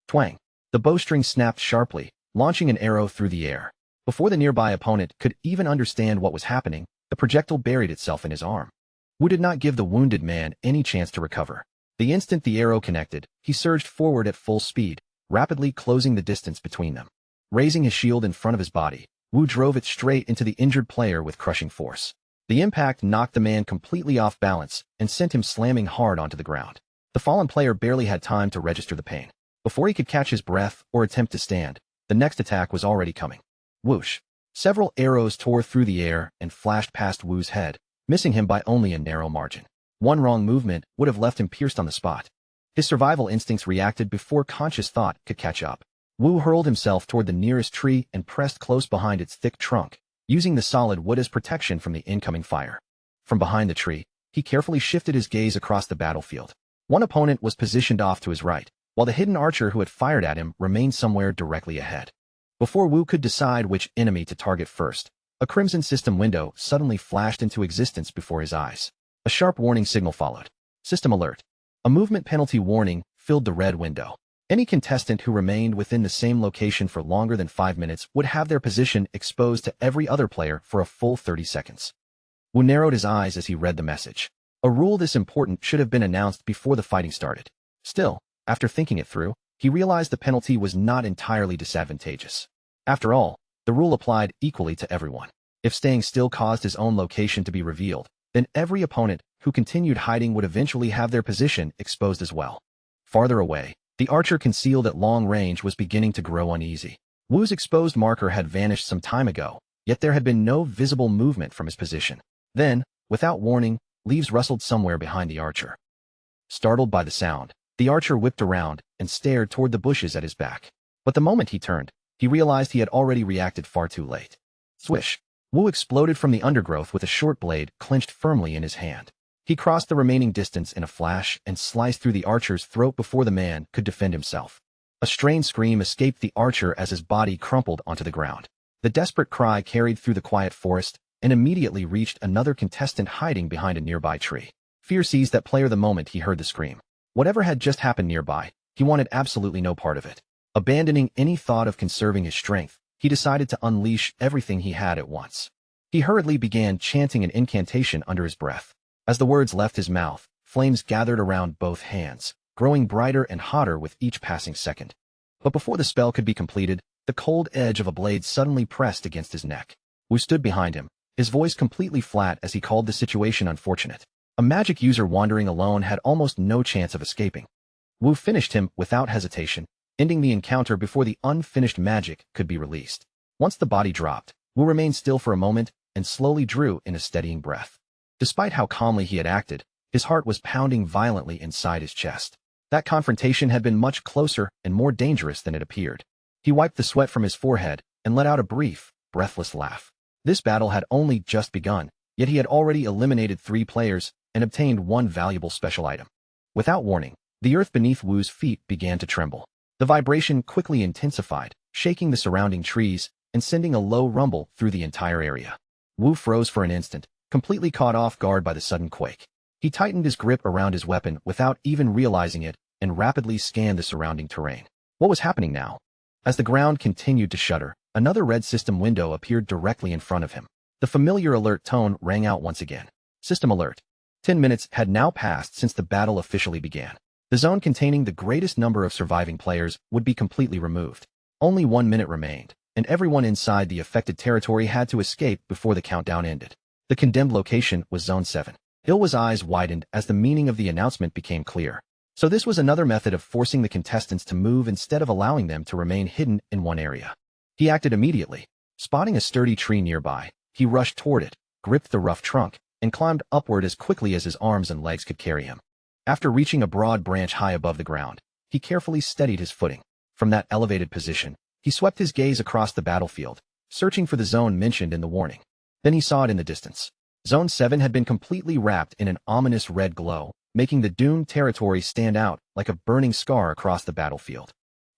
Twang! The bowstring snapped sharply, launching an arrow through the air. Before the nearby opponent could even understand what was happening, the projectile buried itself in his arm. Wu did not give the wounded man any chance to recover. The instant the arrow connected, he surged forward at full speed, rapidly closing the distance between them. Raising his shield in front of his body, Wu drove it straight into the injured player with crushing force. The impact knocked the man completely off balance and sent him slamming hard onto the ground. The fallen player barely had time to register the pain. Before he could catch his breath or attempt to stand, the next attack was already coming. Whoosh! Several arrows tore through the air and flashed past Wu's head, missing him by only a narrow margin. One wrong movement would have left him pierced on the spot. His survival instincts reacted before conscious thought could catch up. Wu hurled himself toward the nearest tree and pressed close behind its thick trunk, using the solid wood as protection from the incoming fire. From behind the tree, he carefully shifted his gaze across the battlefield. One opponent was positioned off to his right, while the hidden archer who had fired at him remained somewhere directly ahead. Before Wu could decide which enemy to target first, a crimson system window suddenly flashed into existence before his eyes. A sharp warning signal followed. System alert. A movement penalty warning filled the red window. Any contestant who remained within the same location for longer than 5 minutes would have their position exposed to every other player for a full 30 seconds. Wu narrowed his eyes as he read the message. A rule this important should have been announced before the fighting started. Still, after thinking it through, he realized the penalty was not entirely disadvantageous. After all, the rule applied equally to everyone. If staying still caused his own location to be revealed, then every opponent who continued hiding would eventually have their position exposed as well. Farther away, the archer concealed at long range was beginning to grow uneasy. Wu's exposed marker had vanished some time ago, yet there had been no visible movement from his position. Then, without warning, leaves rustled somewhere behind the archer. Startled by the sound, the archer whipped around and stared toward the bushes at his back. But the moment he turned, he realized he had already reacted far too late. Swish! Wu exploded from the undergrowth with a short blade clenched firmly in his hand. He crossed the remaining distance in a flash and sliced through the archer's throat before the man could defend himself. A strained scream escaped the archer as his body crumpled onto the ground. The desperate cry carried through the quiet forest and immediately reached another contestant hiding behind a nearby tree. Fear seized that player the moment he heard the scream. Whatever had just happened nearby, he wanted absolutely no part of it. Abandoning any thought of conserving his strength, he decided to unleash everything he had at once. He hurriedly began chanting an incantation under his breath. As the words left his mouth, flames gathered around both hands, growing brighter and hotter with each passing second. But before the spell could be completed, the cold edge of a blade suddenly pressed against his neck. Wu stood behind him, his voice completely flat as he called the situation unfortunate. A magic user wandering alone had almost no chance of escaping. Wu finished him without hesitation, ending the encounter before the unfinished magic could be released. Once the body dropped, Wu remained still for a moment and slowly drew in a steadying breath. Despite how calmly he had acted, his heart was pounding violently inside his chest. That confrontation had been much closer and more dangerous than it appeared. He wiped the sweat from his forehead and let out a brief, breathless laugh. This battle had only just begun, yet he had already eliminated 3 players and obtained 1 valuable special item. Without warning, the earth beneath Wu's feet began to tremble. The vibration quickly intensified, shaking the surrounding trees and sending a low rumble through the entire area. Wu froze for an instant, completely caught off guard by the sudden quake. He tightened his grip around his weapon without even realizing it and rapidly scanned the surrounding terrain. What was happening now? As the ground continued to shudder, another red system window appeared directly in front of him. The familiar alert tone rang out once again. System alert. 10 minutes had now passed since the battle officially began. The zone containing the greatest number of surviving players would be completely removed. Only 1 minute remained, and everyone inside the affected territory had to escape before the countdown ended. The condemned location was Zone 7. Ilwa's eyes widened as the meaning of the announcement became clear. So this was another method of forcing the contestants to move instead of allowing them to remain hidden in one area. He acted immediately. Spotting a sturdy tree nearby, he rushed toward it, gripped the rough trunk, and climbed upward as quickly as his arms and legs could carry him. After reaching a broad branch high above the ground, he carefully steadied his footing. From that elevated position, he swept his gaze across the battlefield, searching for the zone mentioned in the warning. Then he saw it in the distance. Zone 7 had been completely wrapped in an ominous red glow, making the doomed territory stand out like a burning scar across the battlefield.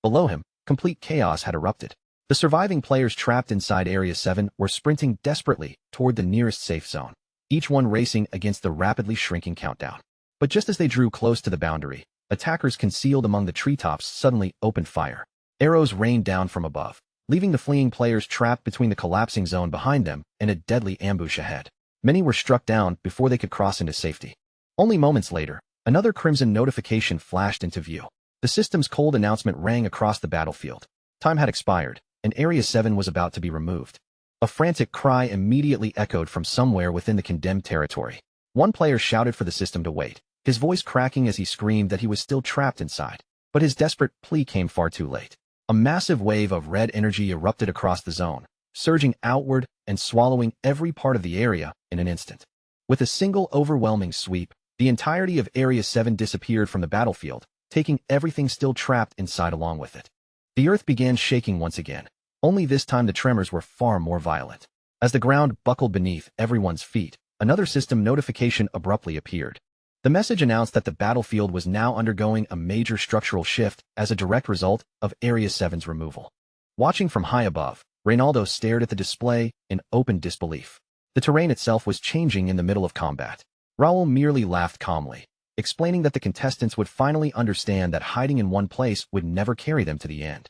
Below him, complete chaos had erupted. The surviving players trapped inside Area 7 were sprinting desperately toward the nearest safe zone, each one racing against the rapidly shrinking countdown. But just as they drew close to the boundary, attackers concealed among the treetops suddenly opened fire. Arrows rained down from above, leaving the fleeing players trapped between the collapsing zone behind them and a deadly ambush ahead. Many were struck down before they could cross into safety. Only moments later, another crimson notification flashed into view. The system's cold announcement rang across the battlefield. Time had expired, and Area 7 was about to be removed. A frantic cry immediately echoed from somewhere within the condemned territory. One player shouted for the system to wait, his voice cracking as he screamed that he was still trapped inside. But his desperate plea came far too late. A massive wave of red energy erupted across the zone, surging outward and swallowing every part of the area in an instant. With a single overwhelming sweep, the entirety of Area 7 disappeared from the battlefield, taking everything still trapped inside along with it. The earth began shaking once again, only this time the tremors were far more violent. As the ground buckled beneath everyone's feet, another system notification abruptly appeared. The message announced that the battlefield was now undergoing a major structural shift as a direct result of Area 7's removal. Watching from high above, Reynaldo stared at the display in open disbelief. The terrain itself was changing in the middle of combat. Raoul merely laughed calmly, explaining that the contestants would finally understand that hiding in one place would never carry them to the end.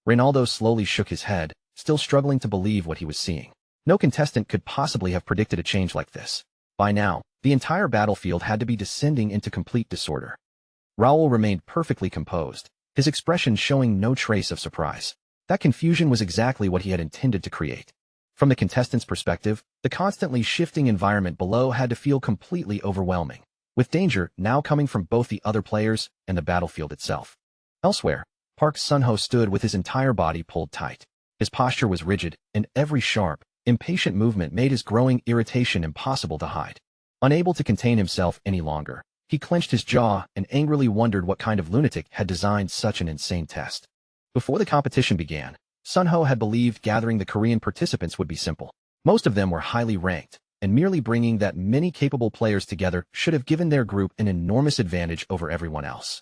Reynaldo slowly shook his head, still struggling to believe what he was seeing. No contestant could possibly have predicted a change like this. By now, the entire battlefield had to be descending into complete disorder. Raoul remained perfectly composed, his expression showing no trace of surprise. That confusion was exactly what he had intended to create. From the contestants' perspective, the constantly shifting environment below had to feel completely overwhelming, with danger now coming from both the other players and the battlefield itself. Elsewhere, Park Sun-ho stood with his entire body pulled tight. His posture was rigid, and every sharp, impatient movement made his growing irritation impossible to hide. Unable to contain himself any longer, he clenched his jaw and angrily wondered what kind of lunatic had designed such an insane test. Before the competition began, Sun-ho had believed gathering the Korean participants would be simple. Most of them were highly ranked, and merely bringing that many capable players together should have given their group an enormous advantage over everyone else.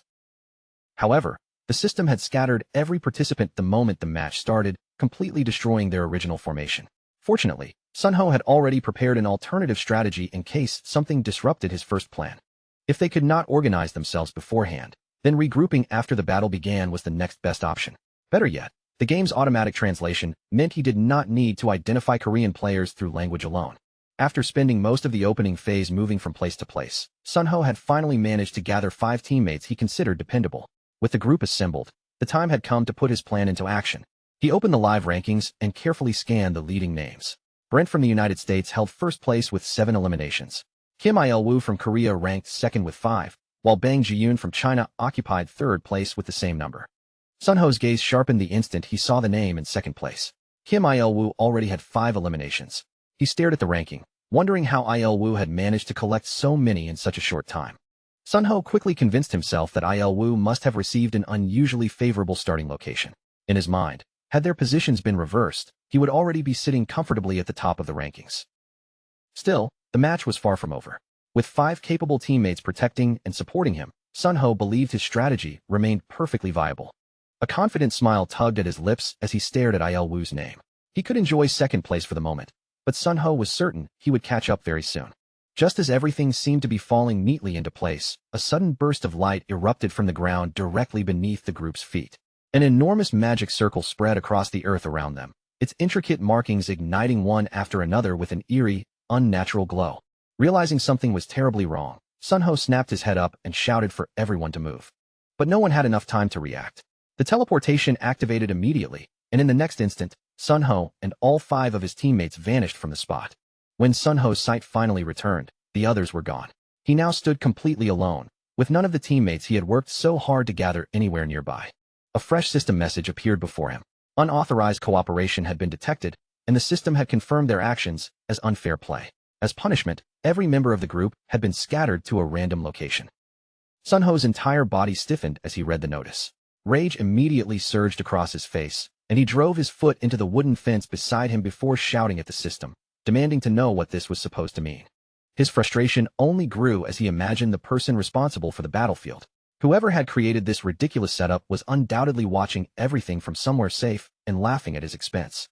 However, the system had scattered every participant the moment the match started, completely destroying their original formation. Fortunately, Sun-ho had already prepared an alternative strategy in case something disrupted his first plan. If they could not organize themselves beforehand, then regrouping after the battle began was the next best option. Better yet, the game's automatic translation meant he did not need to identify Korean players through language alone. After spending most of the opening phase moving from place to place, Sunho had finally managed to gather 5 teammates he considered dependable. With the group assembled, the time had come to put his plan into action. He opened the live rankings and carefully scanned the leading names. Brent from the United States held first place with 7 eliminations. Kim Il-woo from Korea ranked second with 5, while Bang Ji-yoon from China occupied third place with the same number. Sunho's gaze sharpened the instant he saw the name in second place. Kim Il-woo already had 5 eliminations. He stared at the ranking, wondering how Il-woo had managed to collect so many in such a short time. Sunho quickly convinced himself that Il-woo must have received an unusually favorable starting location. In his mind, had their positions been reversed, he would already be sitting comfortably at the top of the rankings. Still, the match was far from over. With 5 capable teammates protecting and supporting him, Sunho believed his strategy remained perfectly viable. A confident smile tugged at his lips as he stared at Il-woo's name. He could enjoy second place for the moment, but Sunho was certain he would catch up very soon. Just as everything seemed to be falling neatly into place, a sudden burst of light erupted from the ground directly beneath the group's feet. An enormous magic circle spread across the earth around them, its intricate markings igniting one after another with an eerie, unnatural glow. Realizing something was terribly wrong, Sunho snapped his head up and shouted for everyone to move. But no one had enough time to react. The teleportation activated immediately, and in the next instant, Sunho and all 5 of his teammates vanished from the spot. When Sunho's sight finally returned, the others were gone. He now stood completely alone, with none of the teammates he had worked so hard to gather anywhere nearby. A fresh system message appeared before him. Unauthorized cooperation had been detected, and the system had confirmed their actions as unfair play. As punishment, every member of the group had been scattered to a random location. Sunho's entire body stiffened as he read the notice. Rage immediately surged across his face, and he drove his foot into the wooden fence beside him before shouting at the system, demanding to know what this was supposed to mean. His frustration only grew as he imagined the person responsible for the battlefield. Whoever had created this ridiculous setup was undoubtedly watching everything from somewhere safe and laughing at his expense.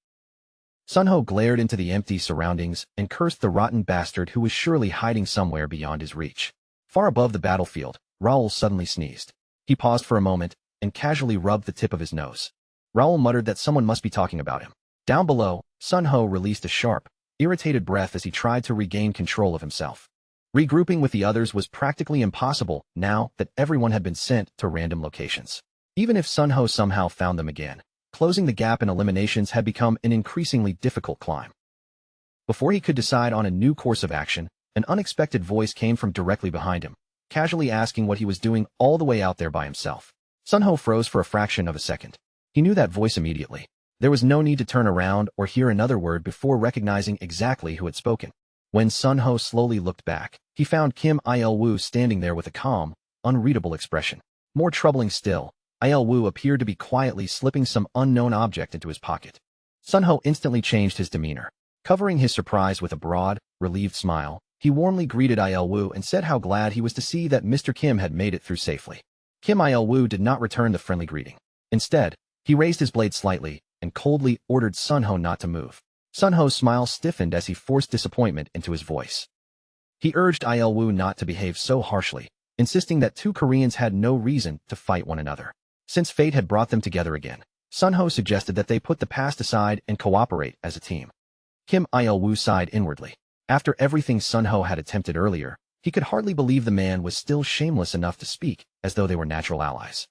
Sunho glared into the empty surroundings and cursed the rotten bastard who was surely hiding somewhere beyond his reach. Far above the battlefield, Raoul suddenly sneezed. He paused for a moment and casually rubbed the tip of his nose. Raoul muttered that someone must be talking about him. Down below, Sunho released a sharp, irritated breath as he tried to regain control of himself. Regrouping with the others was practically impossible now that everyone had been sent to random locations. Even if Sunho somehow found them again, closing the gap in eliminations had become an increasingly difficult climb. Before he could decide on a new course of action, an unexpected voice came from directly behind him, casually asking what he was doing all the way out there by himself. Sunho froze for a fraction of a second. He knew that voice immediately. There was no need to turn around or hear another word before recognizing exactly who had spoken. When Sunho slowly looked back, he found Kim Il-woo standing there with a calm, unreadable expression. More troubling still, Il-woo appeared to be quietly slipping some unknown object into his pocket. Sunho instantly changed his demeanor. Covering his surprise with a broad, relieved smile, he warmly greeted Il-woo and said how glad he was to see that Mr. Kim had made it through safely. Kim Il-woo did not return the friendly greeting. Instead, he raised his blade slightly and coldly ordered Sunho not to move. Sunho's smile stiffened as he forced disappointment into his voice. He urged Il-woo not to behave so harshly, insisting that 2 Koreans had no reason to fight one another. Since fate had brought them together again, Sunho suggested that they put the past aside and cooperate as a team. Kim Il-woo sighed inwardly. After everything Sunho had attempted earlier, he could hardly believe the man was still shameless enough to speak as though they were natural allies.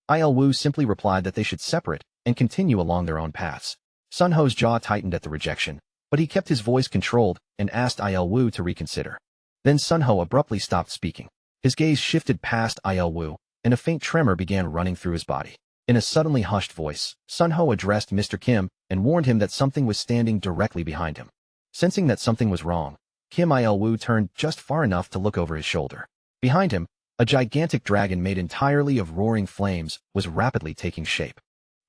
Il-woo simply replied that they should separate and continue along their own paths. Sunho's jaw tightened at the rejection, but he kept his voice controlled and asked Il-woo to reconsider. Then Sunho abruptly stopped speaking. His gaze shifted past Il-woo, and a faint tremor began running through his body. In a suddenly hushed voice, Sunho addressed Mr. Kim and warned him that something was standing directly behind him. Sensing that something was wrong, Kim Il-woo turned just far enough to look over his shoulder. Behind him, a gigantic dragon made entirely of roaring flames was rapidly taking shape.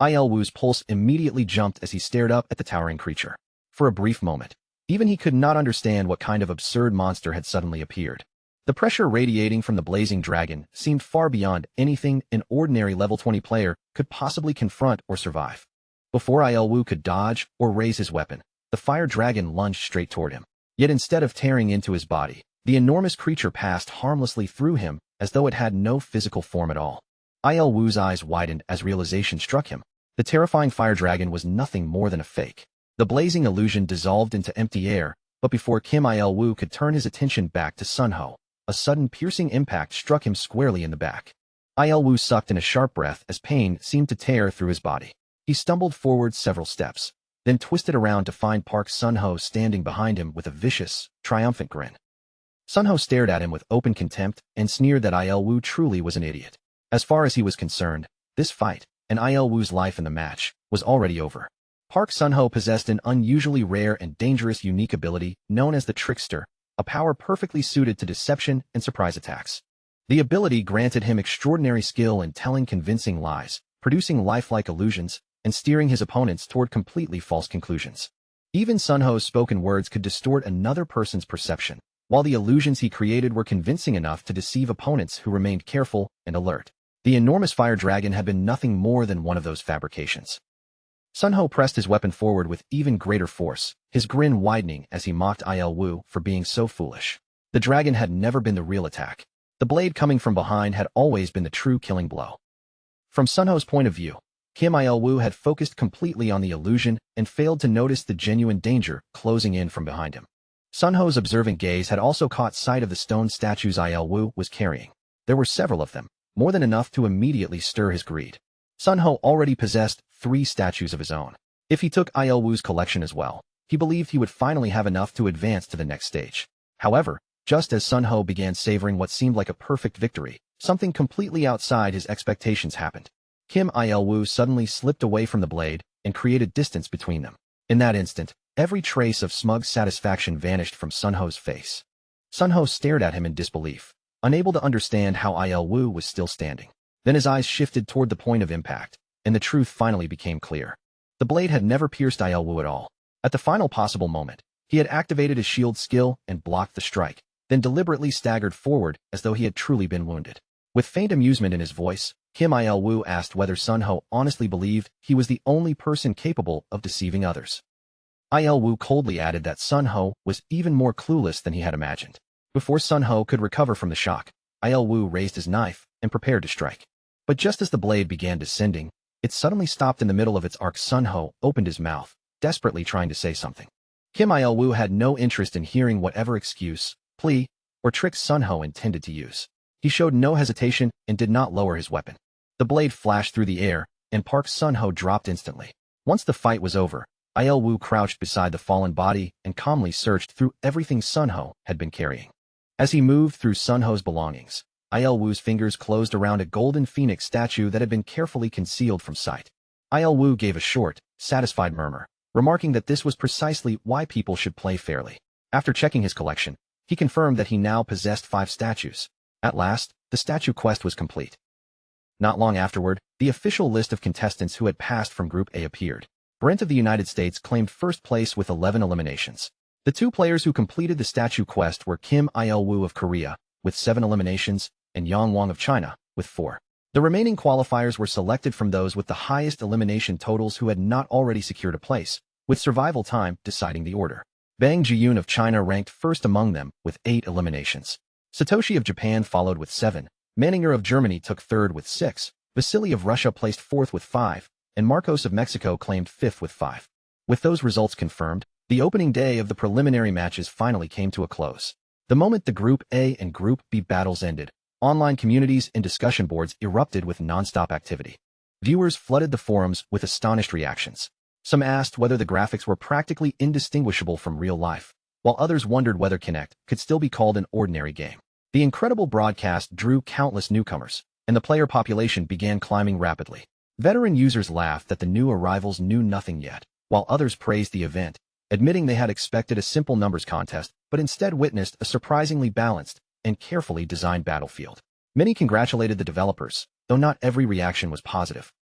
Il-woo's pulse immediately jumped as he stared up at the towering creature. For a brief moment, even he could not understand what kind of absurd monster had suddenly appeared. The pressure radiating from the blazing dragon seemed far beyond anything an ordinary level 20 player could possibly confront or survive. Before Il-woo could dodge or raise his weapon, the fire dragon lunged straight toward him. Yet instead of tearing into his body, The enormous creature passed harmlessly through him as though it had no physical form at all. Il Wu's eyes widened as realization struck him. The terrifying fire dragon was nothing more than a fake. The blazing illusion dissolved into empty air, but before Kim Il Wu could turn his attention back to Sun Ho, a sudden piercing impact struck him squarely in the back. Il Wu sucked in a sharp breath as pain seemed to tear through his body. He stumbled forward several steps, then twisted around to find Park Sun Ho standing behind him with a vicious, triumphant grin. Sun Ho stared at him with open contempt and sneered that Il Wu truly was an idiot. As far as he was concerned, this fight, and Il Wu's life in the match, was already over. Park Sun Ho possessed an unusually rare and dangerous unique ability known as the Trickster, a power perfectly suited to deception and surprise attacks. The ability granted him extraordinary skill in telling convincing lies, producing lifelike illusions, and steering his opponents toward completely false conclusions. Even Sun Ho's spoken words could distort another person's perception, while the illusions he created were convincing enough to deceive opponents who remained careful and alert. The enormous fire dragon had been nothing more than one of those fabrications. Sun Ho pressed his weapon forward with even greater force, his grin widening as he mocked Il Wu for being so foolish. The dragon had never been the real attack. The blade coming from behind had always been the true killing blow. From Sun Ho's point of view, Kim Il Wu had focused completely on the illusion and failed to notice the genuine danger closing in from behind him. Sun Ho's observant gaze had also caught sight of the stone statues Il Wu was carrying. There were several of them, more than enough to immediately stir his greed. Sun Ho already possessed 3 statues of his own. If he took Il Wu's collection as well, he believed he would finally have enough to advance to the next stage. However, just as Sun Ho began savoring what seemed like a perfect victory, something completely outside his expectations happened. Kim Il Wu suddenly slipped away from the blade and created distance between them. In that instant, every trace of smug satisfaction vanished from Sun Ho's face. Sun Ho stared at him in disbelief, unable to understand how Il Wu was still standing. Then his eyes shifted toward the point of impact, and the truth finally became clear. The blade had never pierced Il Wu at all. At the final possible moment, he had activated his shield skill and blocked the strike, then deliberately staggered forward as though he had truly been wounded. With faint amusement in his voice, Kim Il Wu asked whether Sun Ho honestly believed he was the only person capable of deceiving others. Il Wu coldly added that Sun Ho was even more clueless than he had imagined. Before Sun Ho could recover from the shock, Il Wu raised his knife and prepared to strike. But just as the blade began descending, it suddenly stopped in the middle of its arc. Sun Ho opened his mouth, desperately trying to say something. Kim Il Wu had no interest in hearing whatever excuse, plea, or trick Sun Ho intended to use. He showed no hesitation and did not lower his weapon. The blade flashed through the air, and Park Sun Ho dropped instantly. Once the fight was over, Il Wu crouched beside the fallen body and calmly searched through everything Sun Ho had been carrying. As he moved through Sun Ho's belongings, Il Wu's fingers closed around a golden phoenix statue that had been carefully concealed from sight. Il Wu gave a short, satisfied murmur, remarking that this was precisely why people should play fairly. After checking his collection, he confirmed that he now possessed 5 statues. At last, the statue quest was complete. Not long afterward, the official list of contestants who had passed from Group A appeared. Brent of the United States claimed first place with 11 eliminations. The 2 players who completed the statue quest were Kim Il Wu of Korea, with 7 eliminations, and Yang Wang of China, with 4. The remaining qualifiers were selected from those with the highest elimination totals who had not already secured a place, with survival time deciding the order. Bang Jiyun of China ranked first among them, with 8 eliminations. Satoshi of Japan followed with 7, Manninger of Germany took third with 6, Vasily of Russia placed 4th with 5, and Marcos of Mexico claimed 5th with 5. With those results confirmed, the opening day of the preliminary matches finally came to a close. The moment the Group A and Group B battles ended, online communities and discussion boards erupted with non-stop activity. Viewers flooded the forums with astonished reactions. Some asked whether the graphics were practically indistinguishable from real life, while others wondered whether Connect could still be called an ordinary game. The incredible broadcast drew countless newcomers, and the player population began climbing rapidly. Veteran users laughed that the new arrivals knew nothing yet, while others praised the event, admitting they had expected a simple numbers contest, but instead witnessed a surprisingly balanced and carefully designed battlefield. Many congratulated the developers, though not every reaction was positive.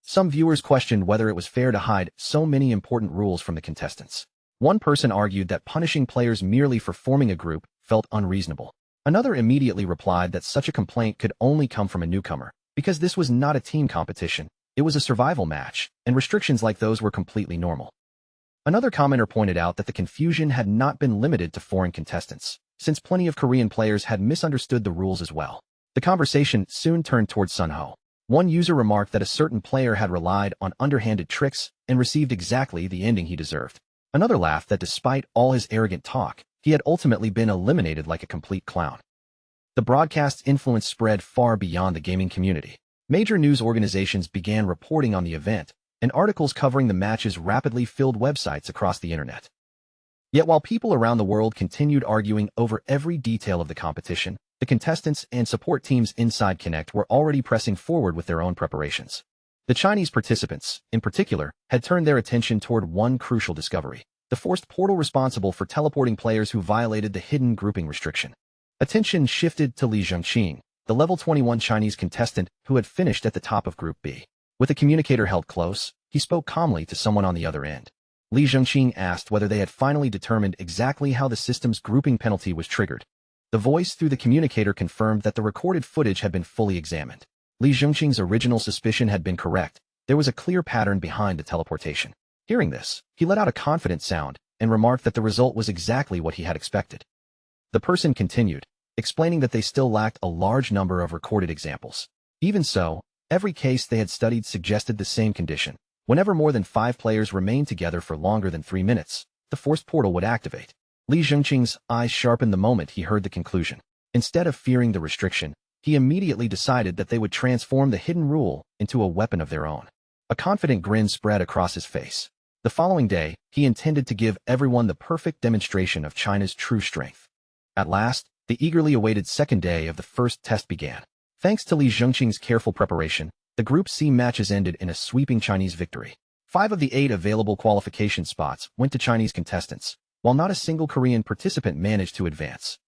Some viewers questioned whether it was fair to hide so many important rules from the contestants. One person argued that punishing players merely for forming a group felt unreasonable. Another immediately replied that such a complaint could only come from a newcomer, because this was not a team competition, it was a survival match, and restrictions like those were completely normal. Another commenter pointed out that the confusion had not been limited to foreign contestants. since plenty of Korean players had misunderstood the rules as well. The conversation soon turned towards Sunho. One user remarked that a certain player had relied on underhanded tricks and received exactly the ending he deserved. Another laughed that despite all his arrogant talk, he had ultimately been eliminated like a complete clown. The broadcast's influence spread far beyond the gaming community. Major news organizations began reporting on the event, and articles covering the matches rapidly filled websites across the internet. Yet while people around the world continued arguing over every detail of the competition, the contestants and support teams inside Connect were already pressing forward with their own preparations. The Chinese participants, in particular, had turned their attention toward one crucial discovery: the forced portal responsible for teleporting players who violated the hidden grouping restriction. Attention shifted to Li Zhengqing, the level 21 Chinese contestant who had finished at the top of Group B. With a communicator held close, he spoke calmly to someone on the other end. Li Zhengqing asked whether they had finally determined exactly how the system's grouping penalty was triggered. The voice through the communicator confirmed that the recorded footage had been fully examined. Li Zhengqing's original suspicion had been correct. There was a clear pattern behind the teleportation. Hearing this, he let out a confident sound and remarked that the result was exactly what he had expected. The person continued, explaining that they still lacked a large number of recorded examples. Even so, every case they had studied suggested the same condition. Whenever more than 5 players remained together for longer than 3 minutes, the forced portal would activate. Li Zhengqing's eyes sharpened the moment he heard the conclusion. Instead of fearing the restriction, he immediately decided that they would transform the hidden rule into a weapon of their own. A confident grin spread across his face. The following day, he intended to give everyone the perfect demonstration of China's true strength. At last, the eagerly awaited second day of the first test began. Thanks to Li Zhengqing's careful preparation, the Group C matches ended in a sweeping Chinese victory. 5 of the 8 available qualification spots went to Chinese contestants, while not a single Korean participant managed to advance.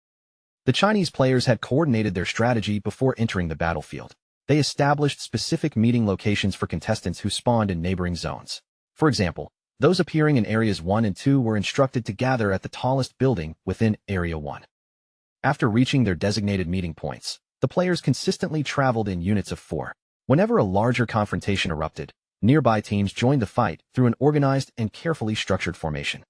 The Chinese players had coordinated their strategy before entering the battlefield. They established specific meeting locations for contestants who spawned in neighboring zones. For example, those appearing in Areas 1 and 2 were instructed to gather at the tallest building within Area 1. After reaching their designated meeting points, the players consistently traveled in units of 4. Whenever a larger confrontation erupted, nearby teams joined the fight through an organized and carefully structured formation.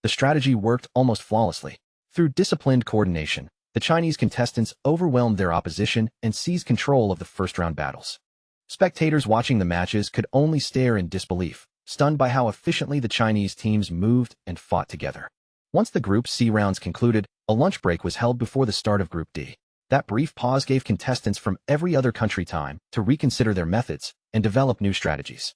The strategy worked almost flawlessly. Through disciplined coordination, the Chinese contestants overwhelmed their opposition and seized control of the first-round battles. Spectators watching the matches could only stare in disbelief, stunned by how efficiently the Chinese teams moved and fought together. Once the Group C rounds concluded, a lunch break was held before the start of Group D. That brief pause gave contestants from every other country time to reconsider their methods and develop new strategies.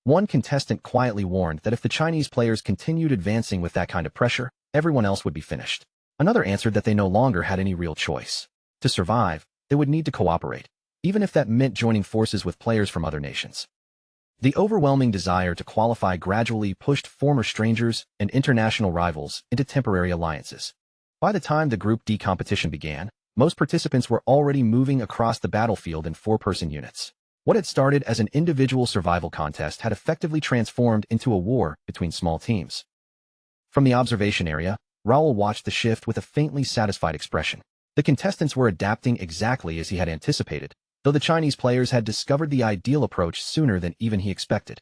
One contestant quietly warned that if the Chinese players continued advancing with that kind of pressure, everyone else would be finished. Another answered that they no longer had any real choice. To survive, they would need to cooperate, even if that meant joining forces with players from other nations. The overwhelming desire to qualify gradually pushed former strangers and international rivals into temporary alliances. By the time the Group D competition began, most participants were already moving across the battlefield in 4-person units. What had started as an individual survival contest had effectively transformed into a war between small teams. From the observation area, Raoul watched the shift with a faintly satisfied expression. The contestants were adapting exactly as he had anticipated, though the Chinese players had discovered the ideal approach sooner than even he expected.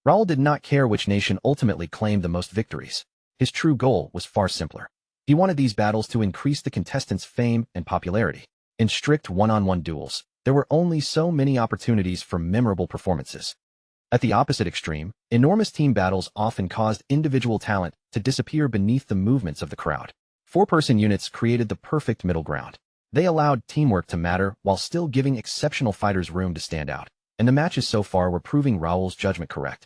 Raoul did not care which nation ultimately claimed the most victories. His true goal was far simpler. He wanted these battles to increase the contestants' fame and popularity. In strict one-on-one duels, there were only so many opportunities for memorable performances. At the opposite extreme, enormous team battles often caused individual talent to disappear beneath the movements of the crowd. 4-person units created the perfect middle ground. They allowed teamwork to matter while still giving exceptional fighters room to stand out, and the matches so far were proving Raoul's judgment correct.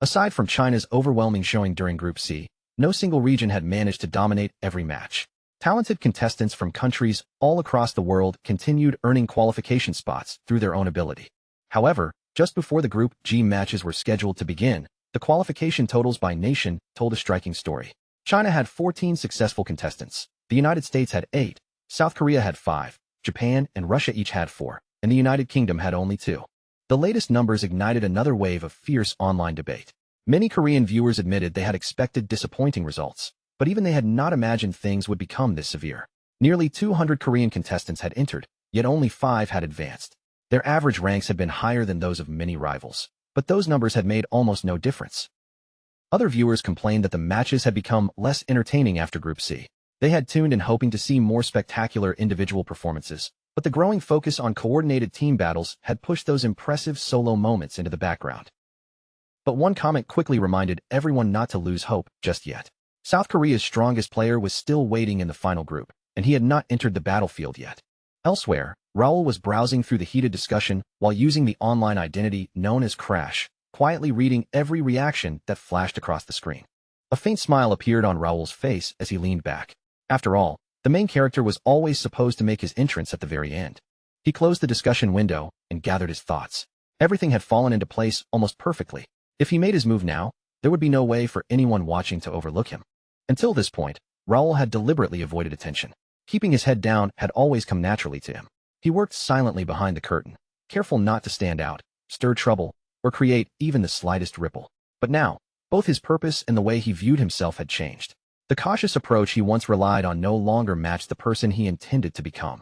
Aside from China's overwhelming showing during Group C, no single region had managed to dominate every match. Talented contestants from countries all across the world continued earning qualification spots through their own ability. However, just before the Group G matches were scheduled to begin, the qualification totals by nation told a striking story. China had 14 successful contestants, the United States had 8, South Korea had 5, Japan and Russia each had 4, and the United Kingdom had only 2. The latest numbers ignited another wave of fierce online debate. Many Korean viewers admitted they had expected disappointing results, but even they had not imagined things would become this severe. Nearly 200 Korean contestants had entered, yet only 5 had advanced. Their average ranks had been higher than those of many rivals, but those numbers had made almost no difference. Other viewers complained that the matches had become less entertaining after Group C. They had tuned in hoping to see more spectacular individual performances, but the growing focus on coordinated team battles had pushed those impressive solo moments into the background. But one comment quickly reminded everyone not to lose hope just yet. South Korea's strongest player was still waiting in the final group, and he had not entered the battlefield yet. Elsewhere, Raul was browsing through the heated discussion while using the online identity known as Crash, quietly reading every reaction that flashed across the screen. A faint smile appeared on Raul's face as he leaned back. After all, the main character was always supposed to make his entrance at the very end. He closed the discussion window and gathered his thoughts. Everything had fallen into place almost perfectly. If he made his move now, there would be no way for anyone watching to overlook him. Until this point, Raul had deliberately avoided attention. Keeping his head down had always come naturally to him. He worked silently behind the curtain, careful not to stand out, stir trouble, or create even the slightest ripple. But now, both his purpose and the way he viewed himself had changed. The cautious approach he once relied on no longer matched the person he intended to become.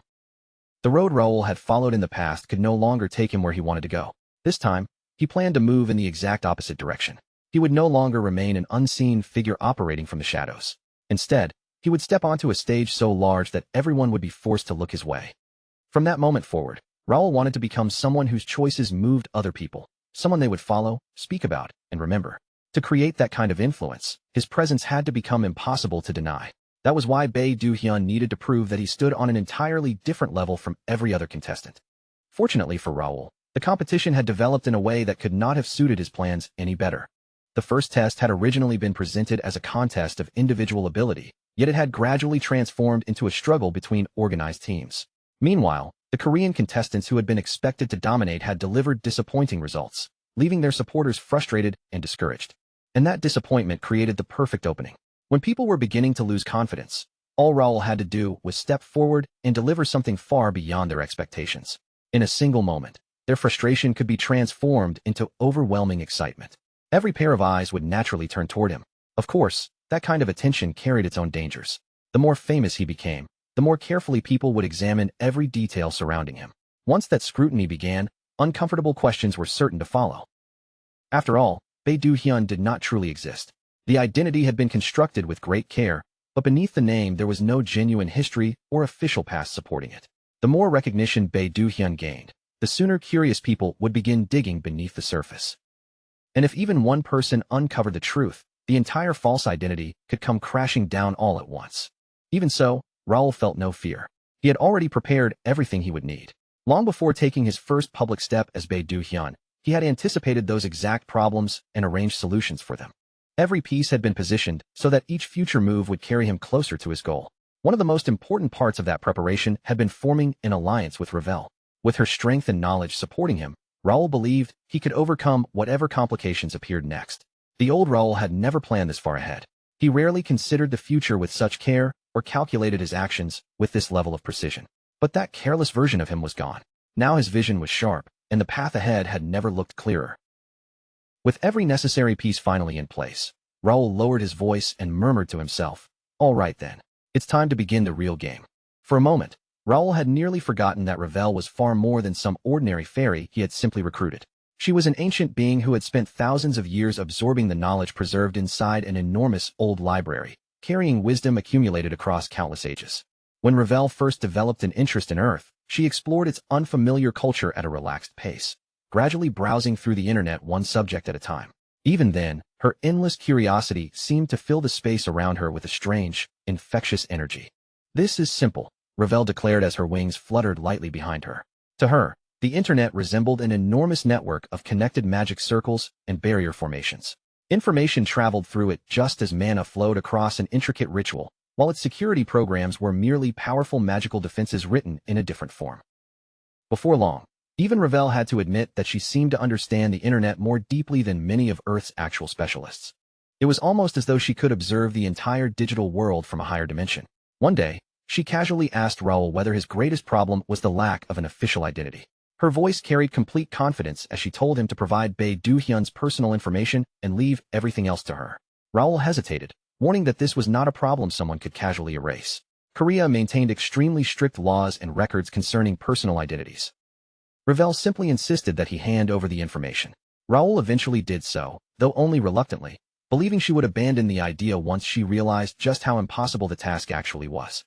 The road Raul had followed in the past could no longer take him where he wanted to go. This time, he planned to move in the exact opposite direction. He would no longer remain an unseen figure operating from the shadows. Instead, he would step onto a stage so large that everyone would be forced to look his way. From that moment forward, Raul wanted to become someone whose choices moved other people, someone they would follow, speak about, and remember. To create that kind of influence, his presence had to become impossible to deny. That was why Bae Do-hyun needed to prove that he stood on an entirely different level from every other contestant. Fortunately for Raul, the competition had developed in a way that could not have suited his plans any better. The first test had originally been presented as a contest of individual ability, yet it had gradually transformed into a struggle between organized teams. Meanwhile, the Korean contestants who had been expected to dominate had delivered disappointing results, leaving their supporters frustrated and discouraged. And that disappointment created the perfect opening. When people were beginning to lose confidence, all Raul had to do was step forward and deliver something far beyond their expectations. In a single moment, their frustration could be transformed into overwhelming excitement. Every pair of eyes would naturally turn toward him. Of course, that kind of attention carried its own dangers. The more famous he became, the more carefully people would examine every detail surrounding him. Once that scrutiny began, uncomfortable questions were certain to follow. After all, Bae Do-hyun did not truly exist. The identity had been constructed with great care, but beneath the name there was no genuine history or official past supporting it. The more recognition Bae Do-hyun gained, the sooner curious people would begin digging beneath the surface. And if even one person uncovered the truth, the entire false identity could come crashing down all at once. Even so, Raul felt no fear. He had already prepared everything he would need. Long before taking his first public step as Bae Do-hyun, he had anticipated those exact problems and arranged solutions for them. Every piece had been positioned so that each future move would carry him closer to his goal. One of the most important parts of that preparation had been forming an alliance with Ravel. With her strength and knowledge supporting him, Raul believed he could overcome whatever complications appeared next. The old Raul had never planned this far ahead. He rarely considered the future with such care or calculated his actions with this level of precision. But that careless version of him was gone. Now his vision was sharp, and the path ahead had never looked clearer. With every necessary piece finally in place, Raul lowered his voice and murmured to himself, "All right then, it's time to begin the real game." For a moment, Raul had nearly forgotten that Ravel was far more than some ordinary fairy he had simply recruited. She was an ancient being who had spent thousands of years absorbing the knowledge preserved inside an enormous old library, carrying wisdom accumulated across countless ages. When Ravel first developed an interest in Earth, she explored its unfamiliar culture at a relaxed pace, gradually browsing through the internet one subject at a time. Even then, her endless curiosity seemed to fill the space around her with a strange, infectious energy. "This is simple," Ravel declared as her wings fluttered lightly behind her. To her, the internet resembled an enormous network of connected magic circles and barrier formations. Information traveled through it just as mana flowed across an intricate ritual, while its security programs were merely powerful magical defenses written in a different form. Before long, even Ravel had to admit that she seemed to understand the internet more deeply than many of Earth's actual specialists. It was almost as though she could observe the entire digital world from a higher dimension. One day, she casually asked Raul whether his greatest problem was the lack of an official identity. Her voice carried complete confidence as she told him to provide Bae Do-hyun's personal information and leave everything else to her. Raul hesitated, warning that this was not a problem someone could casually erase. Korea maintained extremely strict laws and records concerning personal identities. Ravel simply insisted that he hand over the information. Raul eventually did so, though only reluctantly. believing she would abandon the idea once she realized just how impossible the task actually was.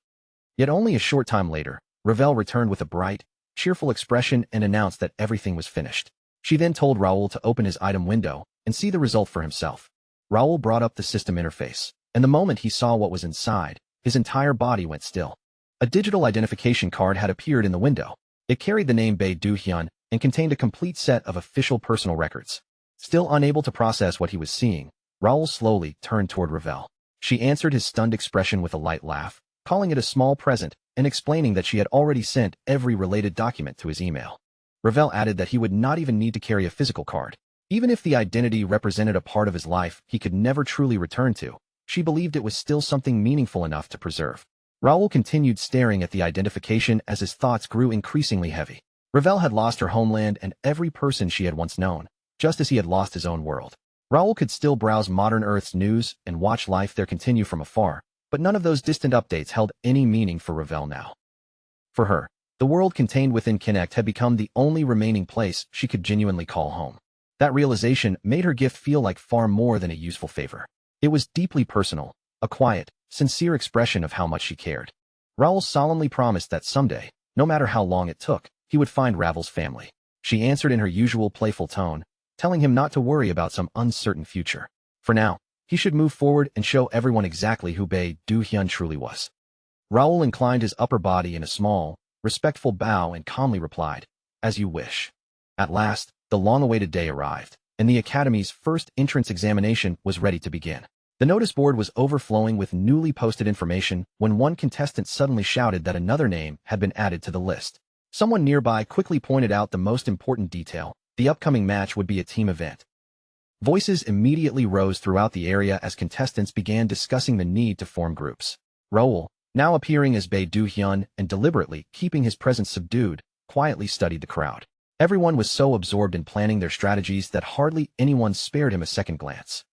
Yet only a short time later, Ravel returned with a bright, cheerful expression and announced that everything was finished. She then told Raoul to open his item window and see the result for himself. Raoul brought up the system interface, and the moment he saw what was inside, his entire body went still. A digital identification card had appeared in the window. It carried the name Bei Du-hyun and contained a complete set of official personal records. Still unable to process what he was seeing, Raoul slowly turned toward Ravel. She answered his stunned expression with a light laugh, calling it a small present and explaining that she had already sent every related document to his email. Ravel added that he would not even need to carry a physical card. Even if the identity represented a part of his life he could never truly return to, she believed it was still something meaningful enough to preserve. Raoul continued staring at the identification as his thoughts grew increasingly heavy. Ravel had lost her homeland and every person she had once known, just as he had lost his own world. Raoul could still browse modern Earth's news and watch life there continue from afar, but none of those distant updates held any meaning for Ravel now. For her, the world contained within Connect had become the only remaining place she could genuinely call home. That realization made her gift feel like far more than a useful favor. It was deeply personal, a quiet, sincere expression of how much she cared. Raoul solemnly promised that someday, no matter how long it took, he would find Ravel's family. She answered in her usual playful tone, telling him not to worry about some uncertain future. For now, he should move forward and show everyone exactly who Bei Du-hyun truly was. Raoul inclined his upper body in a small, respectful bow and calmly replied, "As you wish." At last, the long-awaited day arrived, and the Academy's first entrance examination was ready to begin. The notice board was overflowing with newly posted information when one contestant suddenly shouted that another name had been added to the list. Someone nearby quickly pointed out the most important detail: the upcoming match would be a team event. Voices immediately rose throughout the area as contestants began discussing the need to form groups. Raoul, now appearing as Bei Du-hyun and deliberately keeping his presence subdued, quietly studied the crowd. Everyone was so absorbed in planning their strategies that hardly anyone spared him a second glance.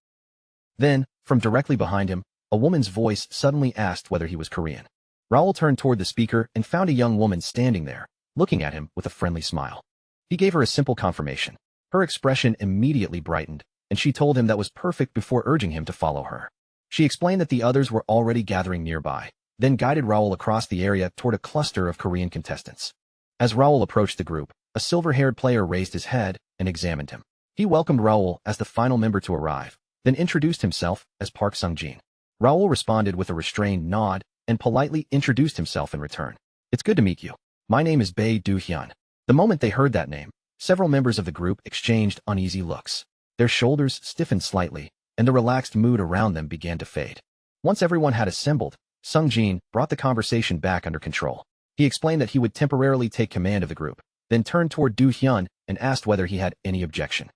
Then, from directly behind him, a woman's voice suddenly asked whether he was Korean. Raoul turned toward the speaker and found a young woman standing there, looking at him with a friendly smile. He gave her a simple confirmation. Her expression immediately brightened, and she told him that was perfect before urging him to follow her. She explained that the others were already gathering nearby, then guided Raoul across the area toward a cluster of Korean contestants. As Raoul approached the group, a silver-haired player raised his head and examined him. He welcomed Raoul as the final member to arrive, then introduced himself as Park Sung-jin. Raoul responded with a restrained nod and politely introduced himself in return. "It's good to meet you. My name is Bei Du-hyun." The moment they heard that name, several members of the group exchanged uneasy looks. Their shoulders stiffened slightly, and the relaxed mood around them began to fade. Once everyone had assembled, Sung-jin brought the conversation back under control. He explained that he would temporarily take command of the group, then turned toward Du-hyun and asked whether he had any objection.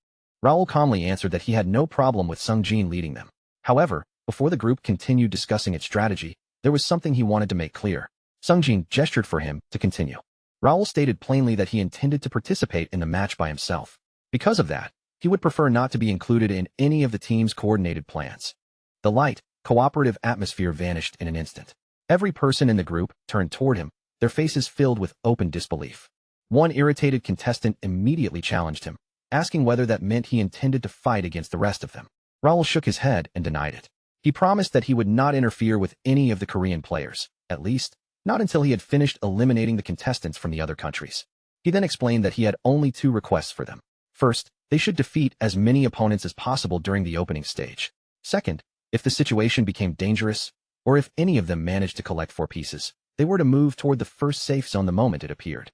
Raoul calmly answered that he had no problem with Sung-jin leading them. However, before the group continued discussing its strategy, there was something he wanted to make clear. Sung-jin gestured for him to continue. Raoul stated plainly that he intended to participate in the match by himself. Because of that, he would prefer not to be included in any of the team's coordinated plans. The light, cooperative atmosphere vanished in an instant. Every person in the group turned toward him, their faces filled with open disbelief. One irritated contestant immediately challenged him, asking whether that meant he intended to fight against the rest of them. Raoul shook his head and denied it. He promised that he would not interfere with any of the Korean players, at least, not until he had finished eliminating the contestants from the other countries. He then explained that he had only two requests for them. First, they should defeat as many opponents as possible during the opening stage. Second, if the situation became dangerous, or if any of them managed to collect 4 pieces, they were to move toward the first safe zone the moment it appeared.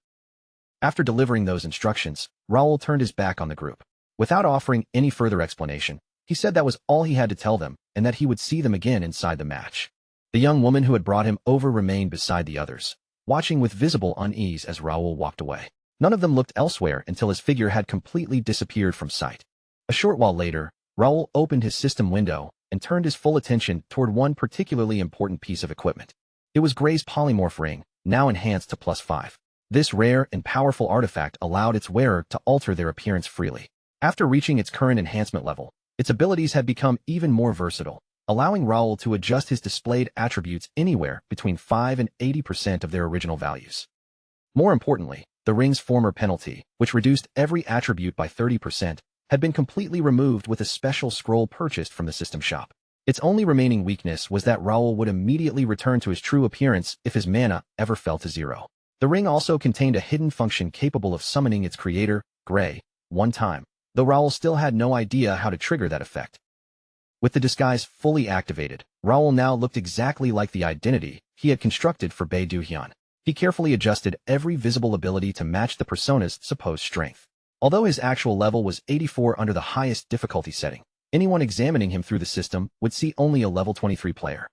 After delivering those instructions, Raoul turned his back on the group. Without offering any further explanation, he said that was all he had to tell them and that he would see them again inside the match. The young woman who had brought him over remained beside the others, watching with visible unease as Raoul walked away. None of them looked elsewhere until his figure had completely disappeared from sight. A short while later, Raoul opened his system window and turned his full attention toward one particularly important piece of equipment. It was Gray's polymorph ring, now enhanced to +5. This rare and powerful artifact allowed its wearer to alter their appearance freely. After reaching its current enhancement level, its abilities had become even more versatile, allowing Raoul to adjust his displayed attributes anywhere between 5 and 80% of their original values. More importantly, the ring's former penalty, which reduced every attribute by 30%, had been completely removed with a special scroll purchased from the system shop. Its only remaining weakness was that Raoul would immediately return to his true appearance if his mana ever fell to 0. The ring also contained a hidden function capable of summoning its creator, Gray, one time, though Raoul still had no idea how to trigger that effect. With the disguise fully activated, Raoul now looked exactly like the identity he had constructed for Bei Duhyun. He carefully adjusted every visible ability to match the persona's supposed strength. Although his actual level was 84 under the highest difficulty setting, anyone examining him through the system would see only a level 23 player.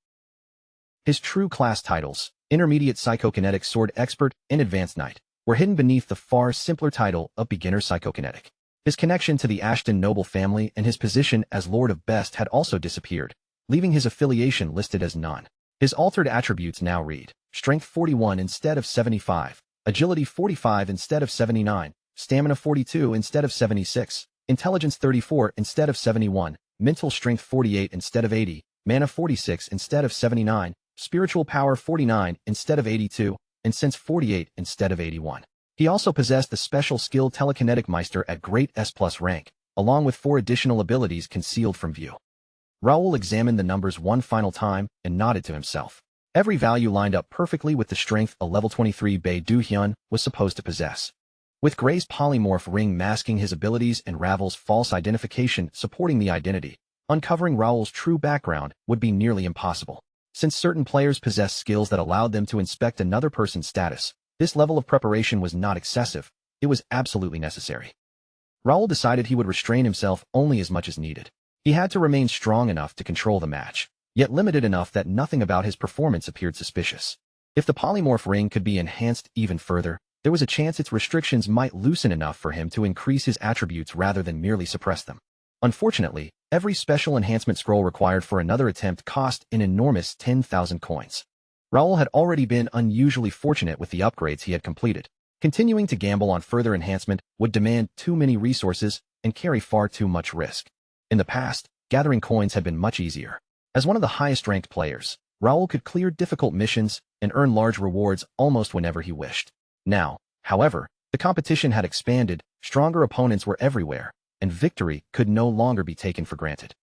His true class titles, Intermediate Psychokinetic Sword Expert and Advanced Knight, were hidden beneath the far simpler title of Beginner Psychokinetic. His connection to the Ashton noble family and his position as Lord of Best had also disappeared, leaving his affiliation listed as none. His altered attributes now read, Strength 41 instead of 75, Agility 45 instead of 79, Stamina 42 instead of 76, Intelligence 34 instead of 71, Mental Strength 48 instead of 80, Mana 46 instead of 79, Spiritual Power 49 instead of 82, and Sense 48 instead of 81. He also possessed the special skill Telekinetic Meister at Great S+ rank, along with 4 additional abilities concealed from view. Raoul examined the numbers one final time and nodded to himself. Every value lined up perfectly with the strength a level 23 Bei Duhyun was supposed to possess. With Gray's polymorph ring masking his abilities and Ravel's false identification supporting the identity, uncovering Raoul's true background would be nearly impossible. Since certain players possess skills that allowed them to inspect another person's status, this level of preparation was not excessive, it was absolutely necessary. Raoul decided he would restrain himself only as much as needed. He had to remain strong enough to control the match, yet limited enough that nothing about his performance appeared suspicious. If the polymorph ring could be enhanced even further, there was a chance its restrictions might loosen enough for him to increase his attributes rather than merely suppress them. Unfortunately, every special enhancement scroll required for another attempt cost an enormous 10,000 coins. Raoul had already been unusually fortunate with the upgrades he had completed. Continuing to gamble on further enhancement would demand too many resources and carry far too much risk. In the past, gathering coins had been much easier. As one of the highest-ranked players, Raoul could clear difficult missions and earn large rewards almost whenever he wished. Now, however, the competition had expanded, stronger opponents were everywhere, and victory could no longer be taken for granted.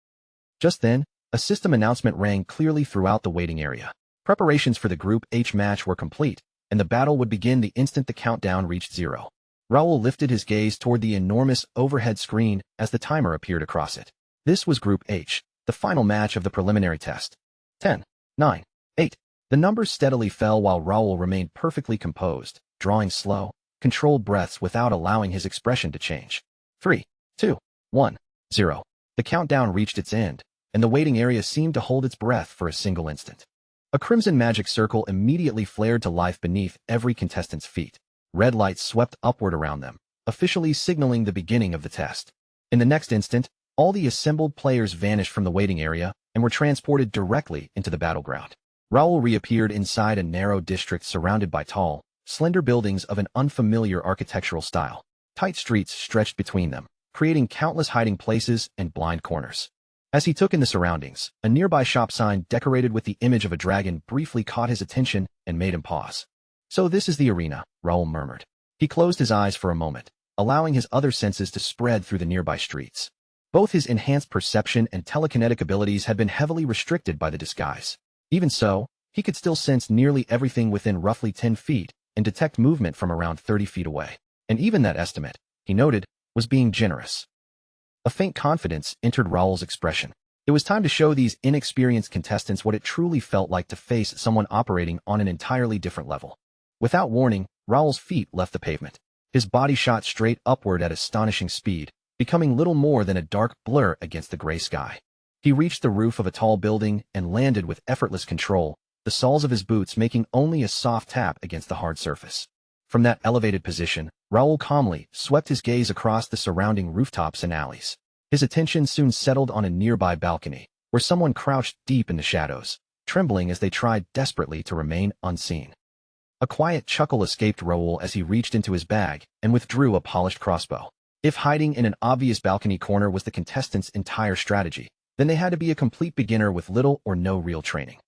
Just then, a system announcement rang clearly throughout the waiting area. Preparations for the Group H match were complete, and the battle would begin the instant the countdown reached 0. Raoul lifted his gaze toward the enormous overhead screen as the timer appeared across it. This was Group H, the final match of the preliminary test. 10, 9, 8. The numbers steadily fell while Raoul remained perfectly composed, drawing slow, controlled breaths without allowing his expression to change. 3, 2, 1, 0. The countdown reached its end, and the waiting area seemed to hold its breath for a single instant. A crimson magic circle immediately flared to life beneath every contestant's feet. Red lights swept upward around them, officially signaling the beginning of the test. In the next instant, all the assembled players vanished from the waiting area and were transported directly into the battleground. Raoul reappeared inside a narrow district surrounded by tall, slender buildings of an unfamiliar architectural style. Tight streets stretched between them, creating countless hiding places and blind corners. As he took in the surroundings, a nearby shop sign decorated with the image of a dragon briefly caught his attention and made him pause. So this is the arena, Raoul murmured. He closed his eyes for a moment, allowing his other senses to spread through the nearby streets. Both his enhanced perception and telekinetic abilities had been heavily restricted by the disguise. Even so, he could still sense nearly everything within roughly 10 feet and detect movement from around 30 feet away. And even that estimate, he noted, was being generous. A faint confidence entered Raoul's expression. It was time to show these inexperienced contestants what it truly felt like to face someone operating on an entirely different level. Without warning, Raoul's feet left the pavement. His body shot straight upward at astonishing speed, becoming little more than a dark blur against the gray sky. He reached the roof of a tall building and landed with effortless control, the soles of his boots making only a soft tap against the hard surface. From that elevated position, Raoul calmly swept his gaze across the surrounding rooftops and alleys. His attention soon settled on a nearby balcony, where someone crouched deep in the shadows, trembling as they tried desperately to remain unseen. A quiet chuckle escaped Raoul as he reached into his bag and withdrew a polished crossbow. If hiding in an obvious balcony corner was the contestants' entire strategy, then they had to be a complete beginner with little or no real training.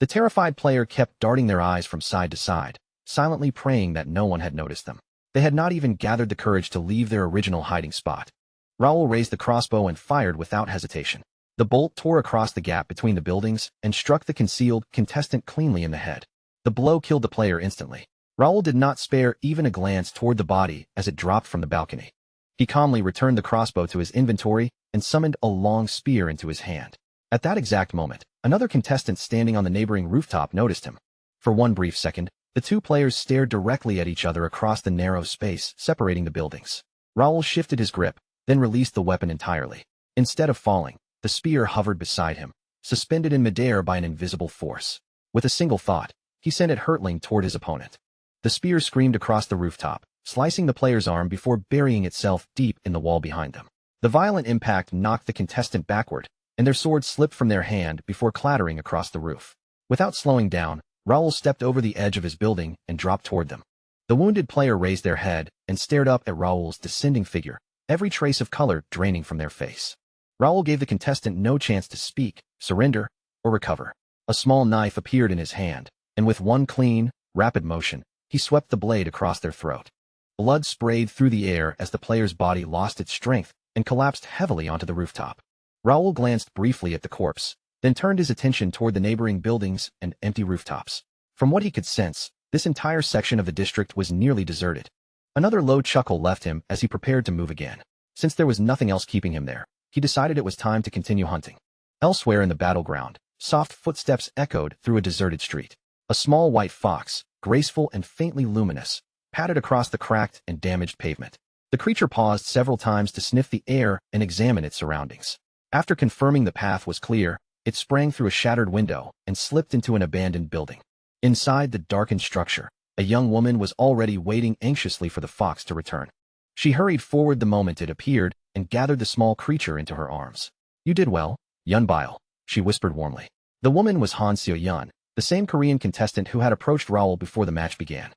The terrified player kept darting their eyes from side to side, silently praying that no one had noticed them. They had not even gathered the courage to leave their original hiding spot. Raoul raised the crossbow and fired without hesitation. The bolt tore across the gap between the buildings and struck the concealed contestant cleanly in the head. The blow killed the player instantly. Raoul did not spare even a glance toward the body as it dropped from the balcony. He calmly returned the crossbow to his inventory and summoned a long spear into his hand. At that exact moment, another contestant standing on the neighboring rooftop noticed him. For one brief second, the two players stared directly at each other across the narrow space separating the buildings. Raoul shifted his grip, then released the weapon entirely. Instead of falling, the spear hovered beside him, suspended in midair by an invisible force. With a single thought, he sent it hurtling toward his opponent. The spear screamed across the rooftop, slicing the player's arm before burying itself deep in the wall behind them. The violent impact knocked the contestant backward, and their swords slipped from their hand before clattering across the roof. Without slowing down, Raoul stepped over the edge of his building and dropped toward them. The wounded player raised their head and stared up at Raoul's descending figure, every trace of color draining from their face. Raoul gave the contestant no chance to speak, surrender, or recover. A small knife appeared in his hand, and with one clean, rapid motion, he swept the blade across their throat. Blood sprayed through the air as the player's body lost its strength and collapsed heavily onto the rooftop. Raoul glanced briefly at the corpse, then turned his attention toward the neighboring buildings and empty rooftops. From what he could sense, this entire section of the district was nearly deserted. Another low chuckle left him as he prepared to move again. Since there was nothing else keeping him there, he decided it was time to continue hunting. Elsewhere in the battleground, soft footsteps echoed through a deserted street. A small white fox, graceful and faintly luminous, padded across the cracked and damaged pavement. The creature paused several times to sniff the air and examine its surroundings. After confirming the path was clear, it sprang through a shattered window and slipped into an abandoned building. Inside the darkened structure, a young woman was already waiting anxiously for the fox to return. She hurried forward the moment it appeared and gathered the small creature into her arms. "You did well, Yunbile," she whispered warmly. The woman was Han Seo-yun, the same Korean contestant who had approached Raoul before the match began.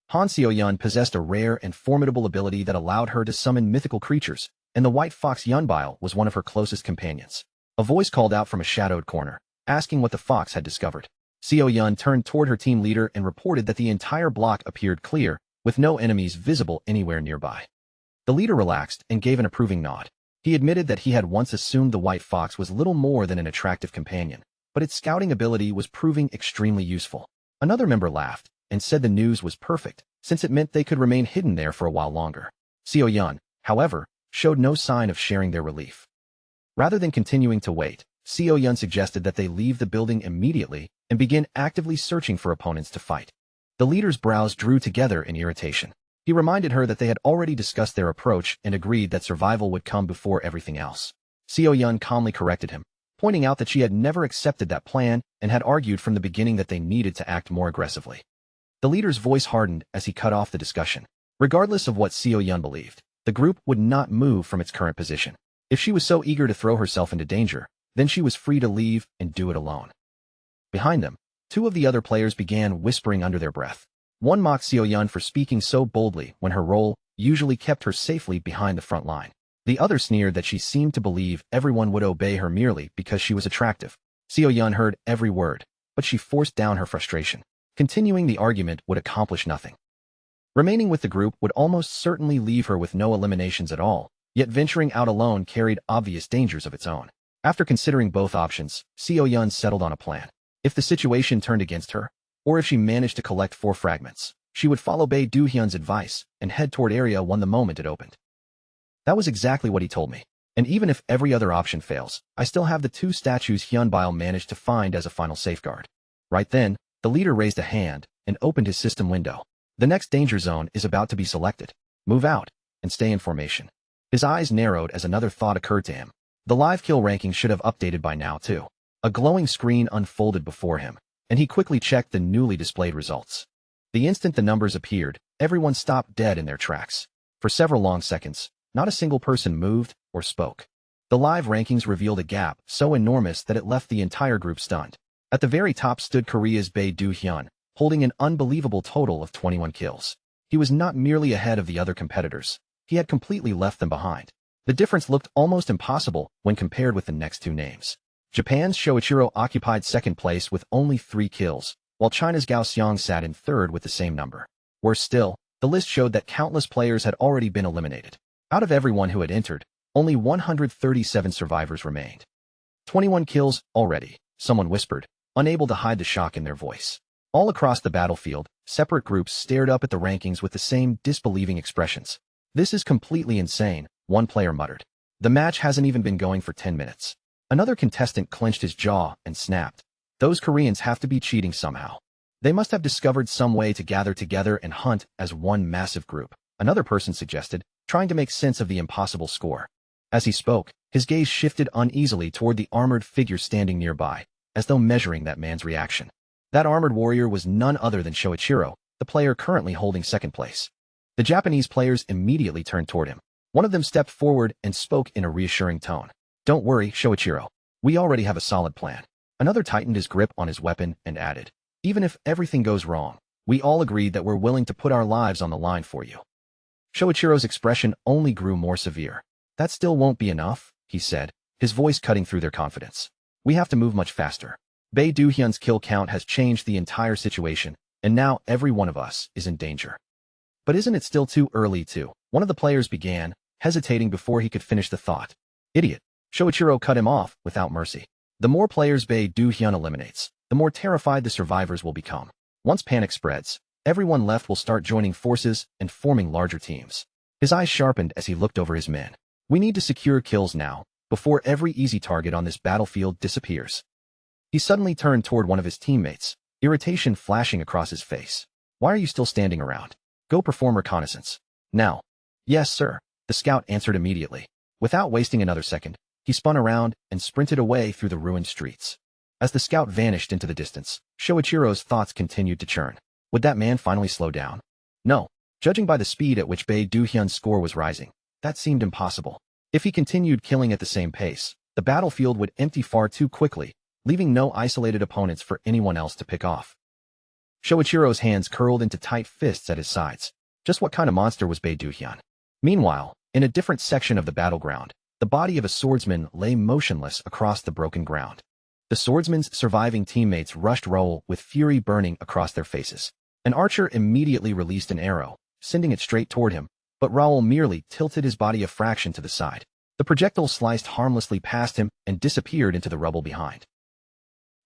Han Seo-yun possessed a rare and formidable ability that allowed her to summon mythical creatures, and the white fox Yunbile was one of her closest companions. A voice called out from a shadowed corner, asking what the fox had discovered. Seo-yun turned toward her team leader and reported that the entire block appeared clear, with no enemies visible anywhere nearby. The leader relaxed and gave an approving nod. He admitted that he had once assumed the white fox was little more than an attractive companion, but its scouting ability was proving extremely useful. Another member laughed and said the news was perfect, since it meant they could remain hidden there for a while longer. Seo-yun, however, showed no sign of sharing their relief. Rather than continuing to wait, Seo-yun suggested that they leave the building immediately and begin actively searching for opponents to fight. The leader's brows drew together in irritation. He reminded her that they had already discussed their approach and agreed that survival would come before everything else. Seo-yun calmly corrected him, pointing out that she had never accepted that plan and had argued from the beginning that they needed to act more aggressively. The leader's voice hardened as he cut off the discussion. Regardless of what Seo-yun believed, the group would not move from its current position. If she was so eager to throw herself into danger, then she was free to leave and do it alone. Behind them, two of the other players began whispering under their breath. One mocked Seo-yun for speaking so boldly when her role usually kept her safely behind the front line. The other sneered that she seemed to believe everyone would obey her merely because she was attractive. Seo-yun heard every word, but she forced down her frustration. Continuing the argument would accomplish nothing. Remaining with the group would almost certainly leave her with no eliminations at all, yet venturing out alone carried obvious dangers of its own. After considering both options, Seo-yun settled on a plan. If the situation turned against her, or if she managed to collect 4 fragments, she would follow Bae Do-hyun's advice and head toward Area 1 the moment it opened. That was exactly what he told me. And even if every other option fails, I still have the 2 statues Hyunbile managed to find as a final safeguard. Right then, the leader raised a hand and opened his system window. The next danger zone is about to be selected. Move out and stay in formation. His eyes narrowed as another thought occurred to him. The live kill ranking should have updated by now too. A glowing screen unfolded before him, and he quickly checked the newly displayed results. The instant the numbers appeared, everyone stopped dead in their tracks. For several long seconds, not a single person moved or spoke. The live rankings revealed a gap so enormous that it left the entire group stunned. At the very top stood Korea's Bae Do-hyun, holding an unbelievable total of 21 kills. He was not merely ahead of the other competitors, he had completely left them behind. The difference looked almost impossible when compared with the next 2 names. Japan's Shoichiro occupied second place with only 3 kills, while China's Gao Xiong sat in third with the same number. Worse still, the list showed that countless players had already been eliminated. Out of everyone who had entered, Only 137 survivors remained. 21 kills already, someone whispered, unable to hide the shock in their voice. All across the battlefield, separate groups stared up at the rankings with the same disbelieving expressions. This is completely insane, one player muttered. The match hasn't even been going for 10 minutes. Another contestant clenched his jaw and snapped. Those Koreans have to be cheating somehow. They must have discovered some way to gather together and hunt as one massive group, another person suggested, trying to make sense of the impossible score. As he spoke, his gaze shifted uneasily toward the armored figure standing nearby, as though measuring that man's reaction. That armored warrior was none other than Shoichiro, the player currently holding second place. The Japanese players immediately turned toward him. One of them stepped forward and spoke in a reassuring tone. Don't worry, Shoichiro. We already have a solid plan. Another tightened his grip on his weapon and added, even if everything goes wrong, we all agreed that we're willing to put our lives on the line for you. Shoichiro's expression only grew more severe. That still won't be enough, he said, his voice cutting through their confidence. We have to move much faster. Bae Doohyun's kill count has changed the entire situation, and now every one of us is in danger. But isn't it still too early to? One of the players began, hesitating before he could finish the thought. Idiot. Shoichiro cut him off without mercy. The more players Bae Doohyun eliminates, the more terrified the survivors will become. Once panic spreads, everyone left will start joining forces and forming larger teams. His eyes sharpened as he looked over his men. We need to secure kills now, before every easy target on this battlefield disappears. He suddenly turned toward one of his teammates, irritation flashing across his face. Why are you still standing around? Go perform reconnaissance. Now. Yes, sir, the scout answered immediately. Without wasting another second, he spun around and sprinted away through the ruined streets. As the scout vanished into the distance, Shoichiro's thoughts continued to churn. Would that man finally slow down? No. Judging by the speed at which Bae Doohyun's score was rising, that seemed impossible. If he continued killing at the same pace, the battlefield would empty far too quickly, leaving no isolated opponents for anyone else to pick off. Shoichiro's hands curled into tight fists at his sides. Just what kind of monster was Bae Doohyun? Meanwhile, in a different section of the battleground, the body of a swordsman lay motionless across the broken ground. The swordsman's surviving teammates rushed Raoul with fury burning across their faces. An archer immediately released an arrow, sending it straight toward him, but Raoul merely tilted his body a fraction to the side. The projectile sliced harmlessly past him and disappeared into the rubble behind.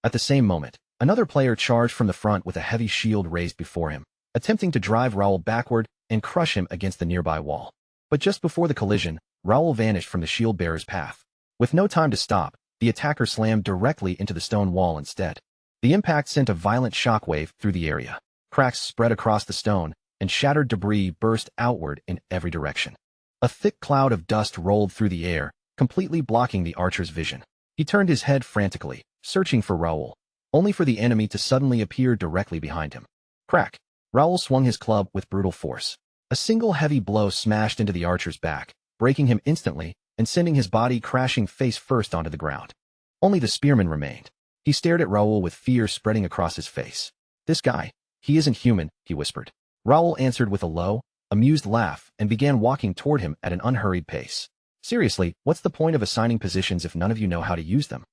At the same moment, another player charged from the front with a heavy shield raised before him, attempting to drive Raoul backward and crush him against the nearby wall. But just before the collision, Raoul vanished from the shield bearer's path. With no time to stop, the attacker slammed directly into the stone wall instead. The impact sent a violent shockwave through the area. Cracks spread across the stone, and shattered debris burst outward in every direction. A thick cloud of dust rolled through the air, completely blocking the archer's vision. He turned his head frantically, searching for Raoul, only for the enemy to suddenly appear directly behind him. Crack! Raoul swung his club with brutal force. A single heavy blow smashed into the archer's back, breaking him instantly and sending his body crashing face first onto the ground. Only the spearman remained. He stared at Raoul with fear spreading across his face. This guy, he isn't human, he whispered. Raoul answered with a low, amused laugh and began walking toward him at an unhurried pace. Seriously, what's the point of assigning positions if none of you know how to use them?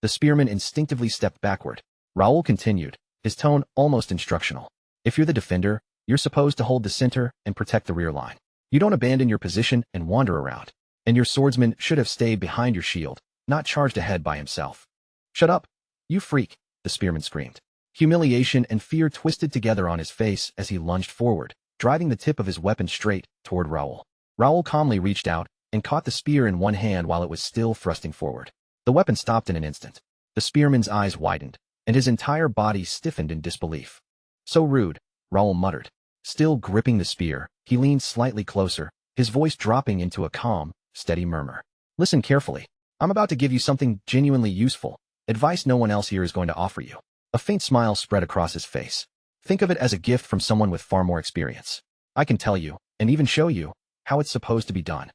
The spearman instinctively stepped backward. Raoul continued, his tone almost instructional. If you're the defender, you're supposed to hold the center and protect the rear line. You don't abandon your position and wander around. And your swordsman should have stayed behind your shield, not charged ahead by himself. Shut up, you freak, the spearman screamed. Humiliation and fear twisted together on his face as he lunged forward, driving the tip of his weapon straight toward Raoul. Raoul calmly reached out and caught the spear in one hand while it was still thrusting forward. The weapon stopped in an instant. The spearman's eyes widened, and his entire body stiffened in disbelief. So rude, Raoul muttered. Still gripping the spear, he leaned slightly closer, his voice dropping into a calm, steady murmur. Listen carefully. I'm about to give you something genuinely useful, advice no one else here is going to offer you. A faint smile spread across his face. Think of it as a gift from someone with far more experience. I can tell you, and even show you, how it's supposed to be done.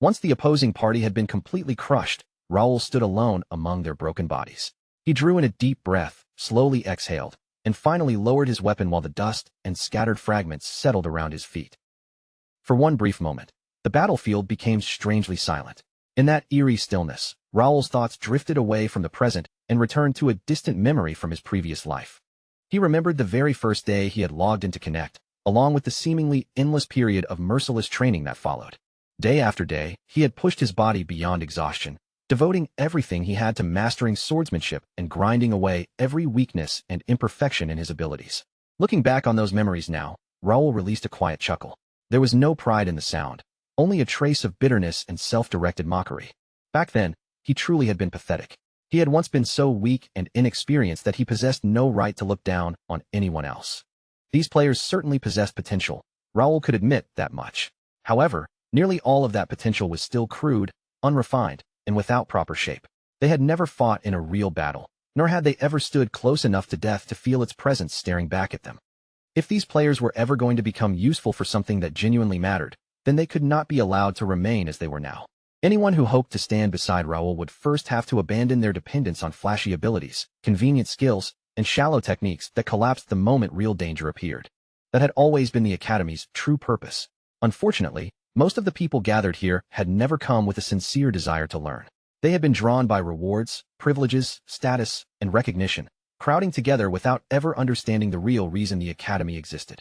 Once the opposing party had been completely crushed, Raoul stood alone among their broken bodies. He drew in a deep breath, slowly exhaled, and finally lowered his weapon while the dust and scattered fragments settled around his feet. For one brief moment, the battlefield became strangely silent. In that eerie stillness, Raoul's thoughts drifted away from the present and returned to a distant memory from his previous life. He remembered the very first day he had logged into Connect, along with the seemingly endless period of merciless training that followed. Day after day, he had pushed his body beyond exhaustion, devoting everything he had to mastering swordsmanship and grinding away every weakness and imperfection in his abilities. Looking back on those memories now, Raoul released a quiet chuckle. There was no pride in the sound, only a trace of bitterness and self-directed mockery. Back then, he truly had been pathetic. He had once been so weak and inexperienced that he possessed no right to look down on anyone else. These players certainly possessed potential. Raoul could admit that much. However, nearly all of that potential was still crude, unrefined, and without proper shape. They had never fought in a real battle, nor had they ever stood close enough to death to feel its presence staring back at them. If these players were ever going to become useful for something that genuinely mattered, then they could not be allowed to remain as they were now. Anyone who hoped to stand beside Raoul would first have to abandon their dependence on flashy abilities, convenient skills, and shallow techniques that collapsed the moment real danger appeared. That had always been the Academy's true purpose. Unfortunately, most of the people gathered here had never come with a sincere desire to learn. They had been drawn by rewards, privileges, status, and recognition, crowding together without ever understanding the real reason the Academy existed.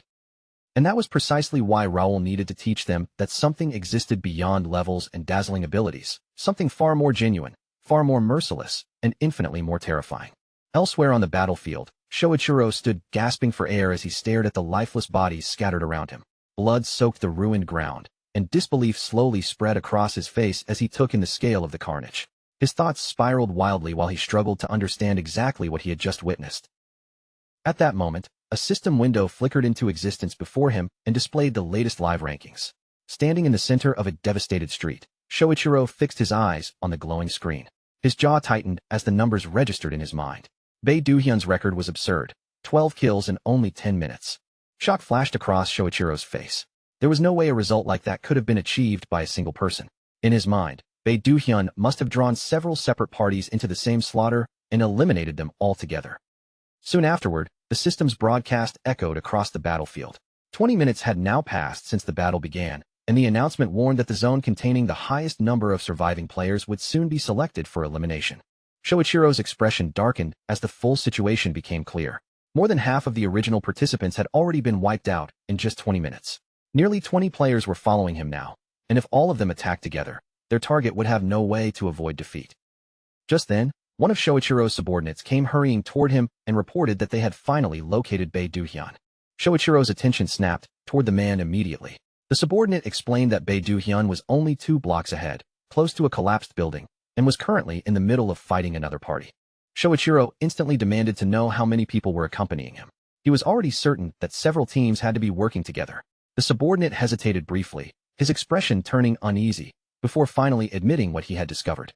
And that was precisely why Raoul needed to teach them that something existed beyond levels and dazzling abilities, something far more genuine, far more merciless, and infinitely more terrifying. Elsewhere on the battlefield, Shoichiro stood gasping for air as he stared at the lifeless bodies scattered around him. Blood soaked the ruined ground, and disbelief slowly spread across his face as he took in the scale of the carnage. His thoughts spiraled wildly while he struggled to understand exactly what he had just witnessed. At that moment, a system window flickered into existence before him and displayed the latest live rankings. Standing in the center of a devastated street, Shoichiro fixed his eyes on the glowing screen. His jaw tightened as the numbers registered in his mind. Bae Duhyun's record was absurd, 12 kills in only 10 minutes. Shock flashed across Shoichiro's face. There was no way a result like that could have been achieved by a single person. In his mind, Bae Duhyun must have drawn several separate parties into the same slaughter and eliminated them altogether. Soon afterward, the system's broadcast echoed across the battlefield. 20 minutes had now passed since the battle began, and the announcement warned that the zone containing the highest number of surviving players would soon be selected for elimination. Shoichiro's expression darkened as the full situation became clear. More than half of the original participants had already been wiped out in just 20 minutes. Nearly 20 players were following him now, and if all of them attacked together, their target would have no way to avoid defeat. Just then, one of Shoichiro's subordinates came hurrying toward him and reported that they had finally located Bae Duhyun. Shoichiro's attention snapped toward the man immediately. The subordinate explained that Bae Duhyun was only 2 blocks ahead, close to a collapsed building, and was currently in the middle of fighting another party. Shoichiro instantly demanded to know how many people were accompanying him. He was already certain that several teams had to be working together. The subordinate hesitated briefly, his expression turning uneasy, before finally admitting what he had discovered.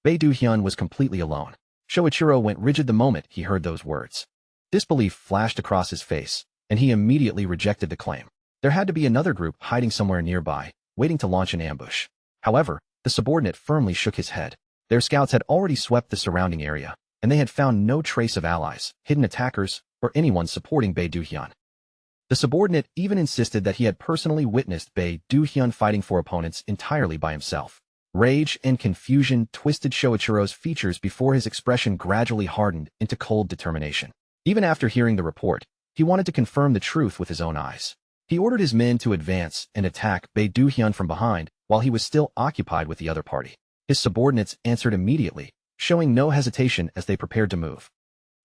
Bae Duhyun was completely alone. Shoichiro went rigid the moment he heard those words. Disbelief flashed across his face, and he immediately rejected the claim. There had to be another group hiding somewhere nearby, waiting to launch an ambush. However, the subordinate firmly shook his head. Their scouts had already swept the surrounding area, and they had found no trace of allies, hidden attackers, or anyone supporting Bae Duhyun. The subordinate even insisted that he had personally witnessed Bae Duhyun fighting 4 opponents entirely by himself. Rage and confusion twisted Shoichiro's features before his expression gradually hardened into cold determination. Even after hearing the report, he wanted to confirm the truth with his own eyes. He ordered his men to advance and attack Bae Duhyun from behind while he was still occupied with the other party. His subordinates answered immediately, showing no hesitation as they prepared to move.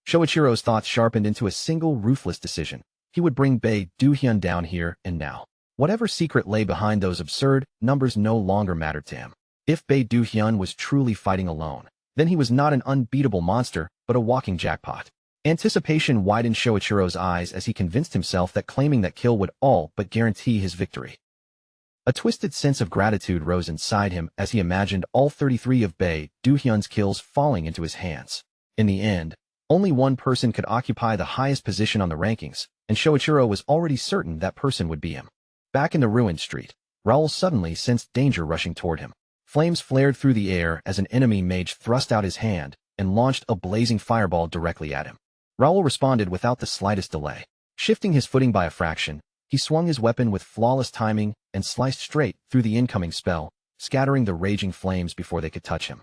Shoichiro's thoughts sharpened into a single ruthless decision. He would bring Bae Duhyun down here and now. Whatever secret lay behind those absurd numbers no longer mattered to him. If Bae Duhyun was truly fighting alone, then he was not an unbeatable monster, but a walking jackpot. Anticipation widened Shoichiro's eyes as he convinced himself that claiming that kill would all but guarantee his victory. A twisted sense of gratitude rose inside him as he imagined all 33 of Bae Duhyun's kills falling into his hands. In the end, only one person could occupy the highest position on the rankings, and Shoichiro was already certain that person would be him. Back in the ruined street, Raoul suddenly sensed danger rushing toward him. Flames flared through the air as an enemy mage thrust out his hand and launched a blazing fireball directly at him. Raoul responded without the slightest delay. Shifting his footing by a fraction, he swung his weapon with flawless timing and sliced straight through the incoming spell, scattering the raging flames before they could touch him.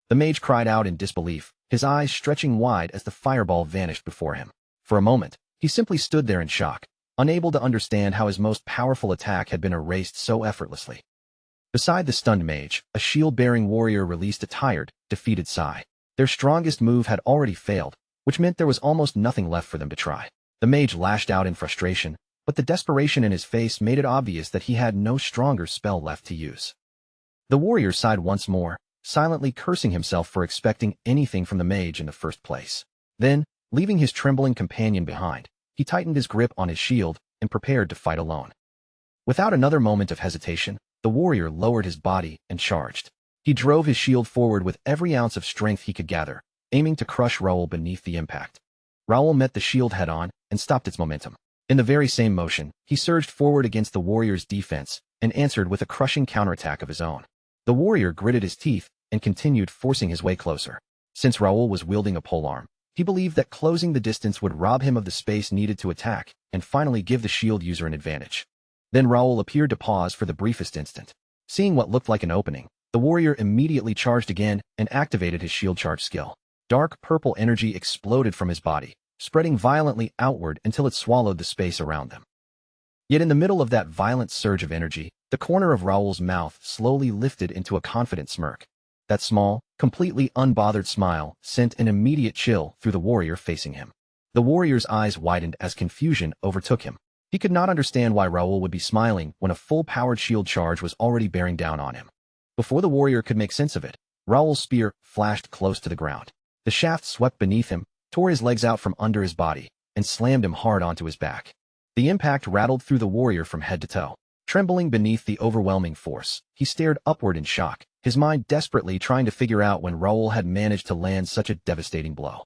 The mage cried out in disbelief, his eyes stretching wide as the fireball vanished before him. For a moment, he simply stood there in shock, unable to understand how his most powerful attack had been erased so effortlessly. Beside the stunned mage, a shield-bearing warrior released a tired, defeated sigh. Their strongest move had already failed, which meant there was almost nothing left for them to try. The mage lashed out in frustration, but the desperation in his face made it obvious that he had no stronger spell left to use. The warrior sighed once more, silently cursing himself for expecting anything from the mage in the first place. Then, leaving his trembling companion behind, he tightened his grip on his shield and prepared to fight alone. Without another moment of hesitation, the warrior lowered his body and charged. He drove his shield forward with every ounce of strength he could gather, aiming to crush Raoul beneath the impact. Raoul met the shield head-on and stopped its momentum. In the very same motion, he surged forward against the warrior's defense and answered with a crushing counterattack of his own. The warrior gritted his teeth and continued forcing his way closer. Since Raoul was wielding a polearm, he believed that closing the distance would rob him of the space needed to attack and finally give the shield user an advantage. Then Raoul appeared to pause for the briefest instant. Seeing what looked like an opening, the warrior immediately charged again and activated his shield charge skill. Dark purple energy exploded from his body, spreading violently outward until it swallowed the space around them. Yet in the middle of that violent surge of energy, the corner of Raoul's mouth slowly lifted into a confident smirk. That small, completely unbothered smile sent an immediate chill through the warrior facing him. The warrior's eyes widened as confusion overtook him. He could not understand why Raoul would be smiling when a full-powered shield charge was already bearing down on him. Before the warrior could make sense of it, Raoul's spear flashed close to the ground. The shaft swept beneath him, tore his legs out from under his body, and slammed him hard onto his back. The impact rattled through the warrior from head to toe. Trembling beneath the overwhelming force, he stared upward in shock, his mind desperately trying to figure out when Raoul had managed to land such a devastating blow.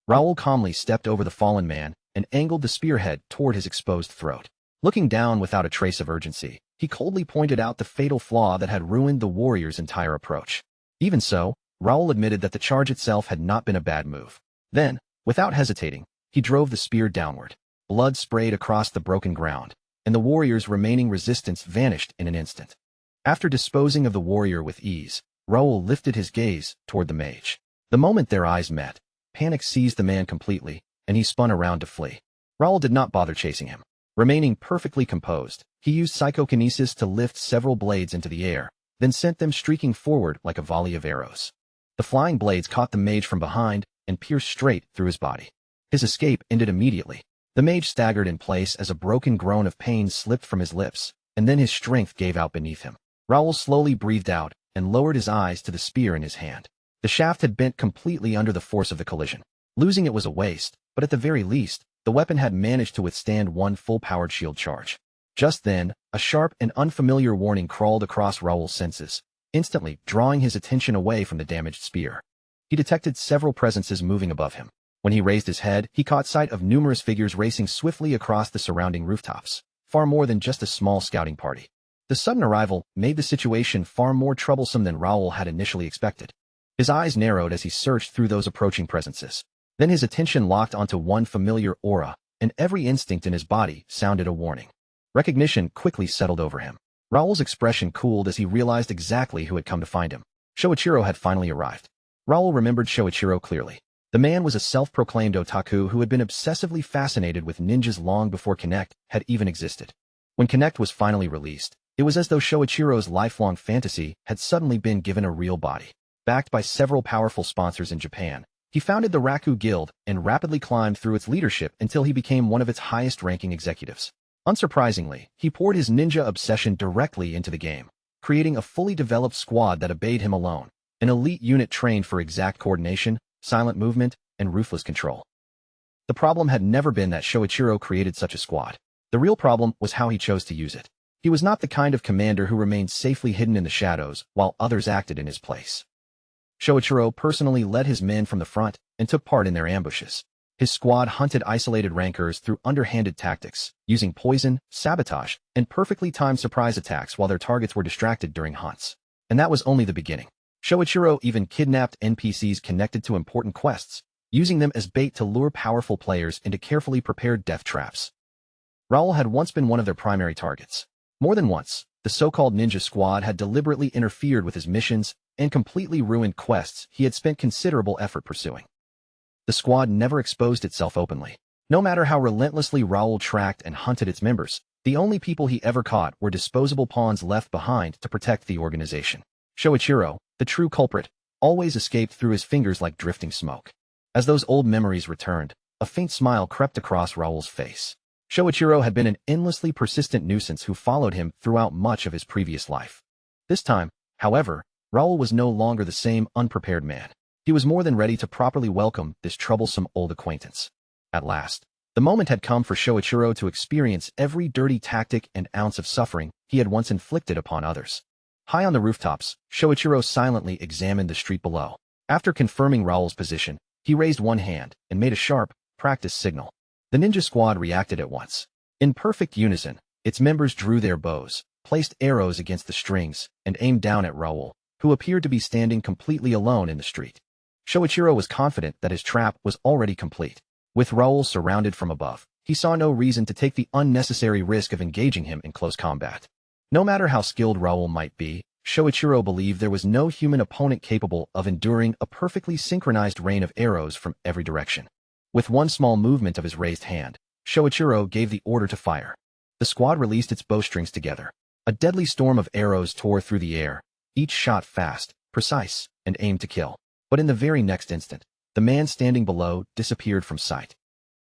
Raoul calmly stepped over the fallen man and angled the spearhead toward his exposed throat. Looking down without a trace of urgency, he coldly pointed out the fatal flaw that had ruined the warrior's entire approach. Even so, Raoul admitted that the charge itself had not been a bad move. Then, without hesitating, he drove the spear downward. Blood sprayed across the broken ground, and the warrior's remaining resistance vanished in an instant. After disposing of the warrior with ease, Raoul lifted his gaze toward the mage. The moment their eyes met, panic seized the man completely, and he spun around to flee. Raoul did not bother chasing him. Remaining perfectly composed, he used psychokinesis to lift several blades into the air, then sent them streaking forward like a volley of arrows. The flying blades caught the mage from behind and pierced straight through his body. His escape ended immediately. The mage staggered in place as a broken groan of pain slipped from his lips, and then his strength gave out beneath him. Raoul slowly breathed out and lowered his eyes to the spear in his hand. The shaft had bent completely under the force of the collision. Losing it was a waste, but at the very least, the weapon had managed to withstand one full-powered shield charge. Just then, a sharp and unfamiliar warning crawled across Raoul's senses, instantly drawing his attention away from the damaged spear. He detected several presences moving above him. When he raised his head, he caught sight of numerous figures racing swiftly across the surrounding rooftops, far more than just a small scouting party. The sudden arrival made the situation far more troublesome than Raoul had initially expected. His eyes narrowed as he searched through those approaching presences. Then his attention locked onto one familiar aura, and every instinct in his body sounded a warning. Recognition quickly settled over him. Raoul's expression cooled as he realized exactly who had come to find him. Shoichiro had finally arrived. Raoul remembered Shoichiro clearly. The man was a self-proclaimed otaku who had been obsessively fascinated with ninjas long before Connect had even existed. When Connect was finally released, it was as though Shoichiro's lifelong fantasy had suddenly been given a real body. Backed by several powerful sponsors in Japan, he founded the Raku Guild and rapidly climbed through its leadership until he became one of its highest-ranking executives. Unsurprisingly, he poured his ninja obsession directly into the game, creating a fully developed squad that obeyed him alone, an elite unit trained for exact coordination, silent movement, and ruthless control. The problem had never been that Shoichiro created such a squad. The real problem was how he chose to use it. He was not the kind of commander who remained safely hidden in the shadows while others acted in his place. Shoichiro personally led his men from the front and took part in their ambushes. His squad hunted isolated rankers through underhanded tactics, using poison, sabotage, and perfectly timed surprise attacks while their targets were distracted during hunts. And that was only the beginning. Shoichiro even kidnapped NPCs connected to important quests, using them as bait to lure powerful players into carefully prepared death traps. Raoul had once been one of their primary targets. More than once, the so-called ninja squad had deliberately interfered with his missions and completely ruined quests he had spent considerable effort pursuing. The squad never exposed itself openly. No matter how relentlessly Raoul tracked and hunted its members, The only people he ever caught were disposable pawns left behind to protect the organization. Shoichiro, the true culprit, always escaped through his fingers like drifting smoke. As those old memories returned, a faint smile crept across Raoul's face. Shoichiro had been an endlessly persistent nuisance who followed him throughout much of his previous life. This time, however, Raoul was no longer the same unprepared man. He was more than ready to properly welcome this troublesome old acquaintance. At last, the moment had come for Shoichiro to experience every dirty tactic and ounce of suffering he had once inflicted upon others. High on the rooftops, Shoichiro silently examined the street below. After confirming Raoul's position, he raised one hand and made a sharp, practiced signal. The ninja squad reacted at once. In perfect unison, its members drew their bows, placed arrows against the strings, and aimed down at Raoul, who appeared to be standing completely alone in the street. Shoichiro was confident that his trap was already complete. With Raoul surrounded from above, he saw no reason to take the unnecessary risk of engaging him in close combat. No matter how skilled Raoul might be, Shoichiro believed there was no human opponent capable of enduring a perfectly synchronized rain of arrows from every direction. With one small movement of his raised hand, Shoichiro gave the order to fire. The squad released its bowstrings together. A deadly storm of arrows tore through the air, each shot fast, precise, and aimed to kill. But in the very next instant, the man standing below disappeared from sight.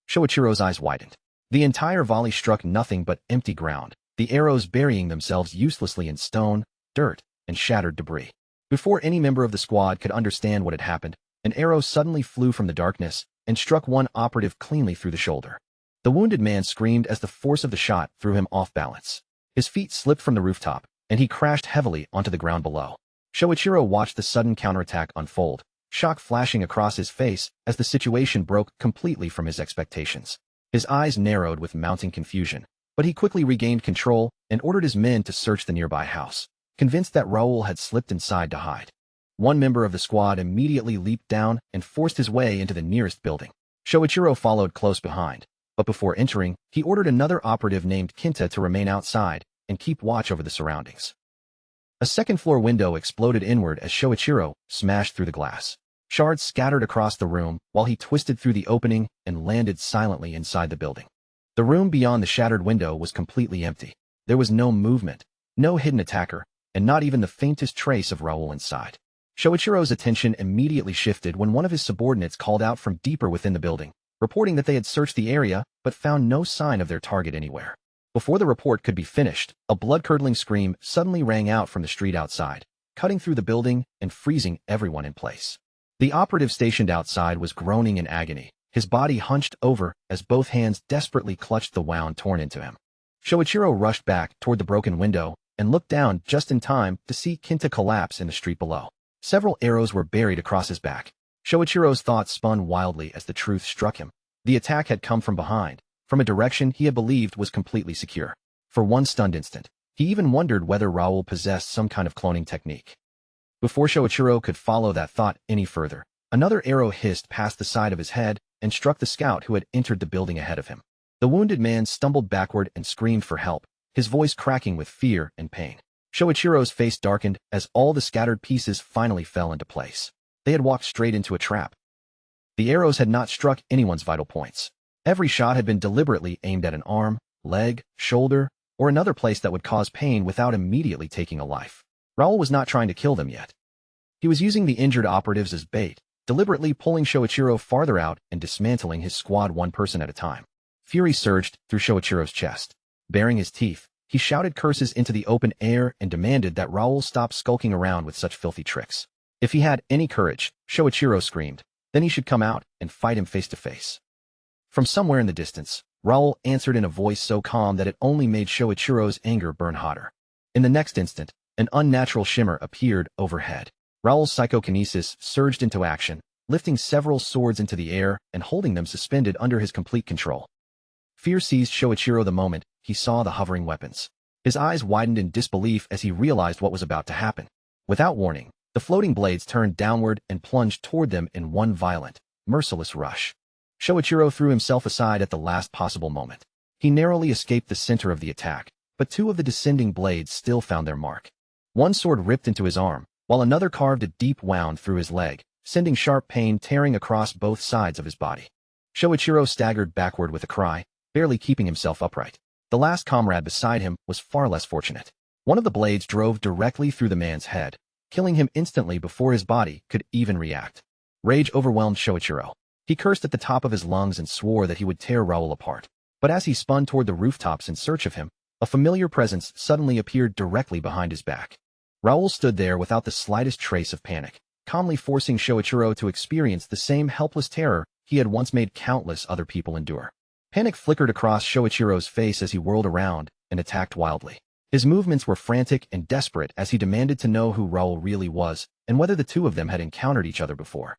Shoichiro's eyes widened. The entire volley struck nothing but empty ground, the arrows burying themselves uselessly in stone, dirt, and shattered debris. Before any member of the squad could understand what had happened, an arrow suddenly flew from the darkness and struck one operative cleanly through the shoulder. The wounded man screamed as the force of the shot threw him off balance. His feet slipped from the rooftop, and he crashed heavily onto the ground below. Shoichiro watched the sudden counterattack unfold, shock flashing across his face as the situation broke completely from his expectations. His eyes narrowed with mounting confusion, but he quickly regained control and ordered his men to search the nearby house, convinced that Raoul had slipped inside to hide. One member of the squad immediately leaped down and forced his way into the nearest building. Shoichiro followed close behind, but before entering, he ordered another operative named Kinta to remain outside and keep watch over the surroundings. A second-floor window exploded inward as Shoichiro smashed through the glass. Shards scattered across the room while he twisted through the opening and landed silently inside the building. The room beyond the shattered window was completely empty. There was no movement, no hidden attacker, and not even the faintest trace of Raoul inside. Shoichiro's attention immediately shifted when one of his subordinates called out from deeper within the building, reporting that they had searched the area but found no sign of their target anywhere. Before the report could be finished, a blood-curdling scream suddenly rang out from the street outside, cutting through the building and freezing everyone in place. The operative stationed outside was groaning in agony, his body hunched over as both hands desperately clutched the wound torn into him. Shoichiro rushed back toward the broken window and looked down just in time to see Kinta collapse in the street below. Several arrows were buried across his back. Shoichiro's thoughts spun wildly as the truth struck him. The attack had come from behind, from a direction he had believed was completely secure. For one stunned instant, he even wondered whether Raoul possessed some kind of cloning technique. Before Shoichiro could follow that thought any further, another arrow hissed past the side of his head and struck the scout who had entered the building ahead of him. The wounded man stumbled backward and screamed for help, his voice cracking with fear and pain. Shoichiro's face darkened as all the scattered pieces finally fell into place. They had walked straight into a trap. The arrows had not struck anyone's vital points. Every shot had been deliberately aimed at an arm, leg, shoulder, or another place that would cause pain without immediately taking a life. Raoul was not trying to kill them yet. He was using the injured operatives as bait, deliberately pulling Shoichiro farther out and dismantling his squad one person at a time. Fury surged through Shoichiro's chest. Baring his teeth, he shouted curses into the open air and demanded that Raoul stop skulking around with such filthy tricks. If he had any courage, Shoichiro screamed, then he should come out and fight him face to face. From somewhere in the distance, Raoul answered in a voice so calm that it only made Shoichiro's anger burn hotter. In the next instant, an unnatural shimmer appeared overhead. Raoul's psychokinesis surged into action, lifting several swords into the air and holding them suspended under his complete control. Fear seized Shoichiro the moment he saw the hovering weapons. His eyes widened in disbelief as he realized what was about to happen. Without warning, the floating blades turned downward and plunged toward them in one violent, merciless rush. Shoichiro threw himself aside at the last possible moment. He narrowly escaped the center of the attack, but two of the descending blades still found their mark. One sword ripped into his arm, while another carved a deep wound through his leg, sending sharp pain tearing across both sides of his body. Shoichiro staggered backward with a cry, barely keeping himself upright. The last comrade beside him was far less fortunate. One of the blades drove directly through the man's head, killing him instantly before his body could even react. Rage overwhelmed Shoichiro. He cursed at the top of his lungs and swore that he would tear Raoul apart. But as he spun toward the rooftops in search of him, a familiar presence suddenly appeared directly behind his back. Raoul stood there without the slightest trace of panic, calmly forcing Shoichiro to experience the same helpless terror he had once made countless other people endure. Panic flickered across Shoichiro's face as he whirled around and attacked wildly. His movements were frantic and desperate as he demanded to know who Raoul really was and whether the two of them had encountered each other before.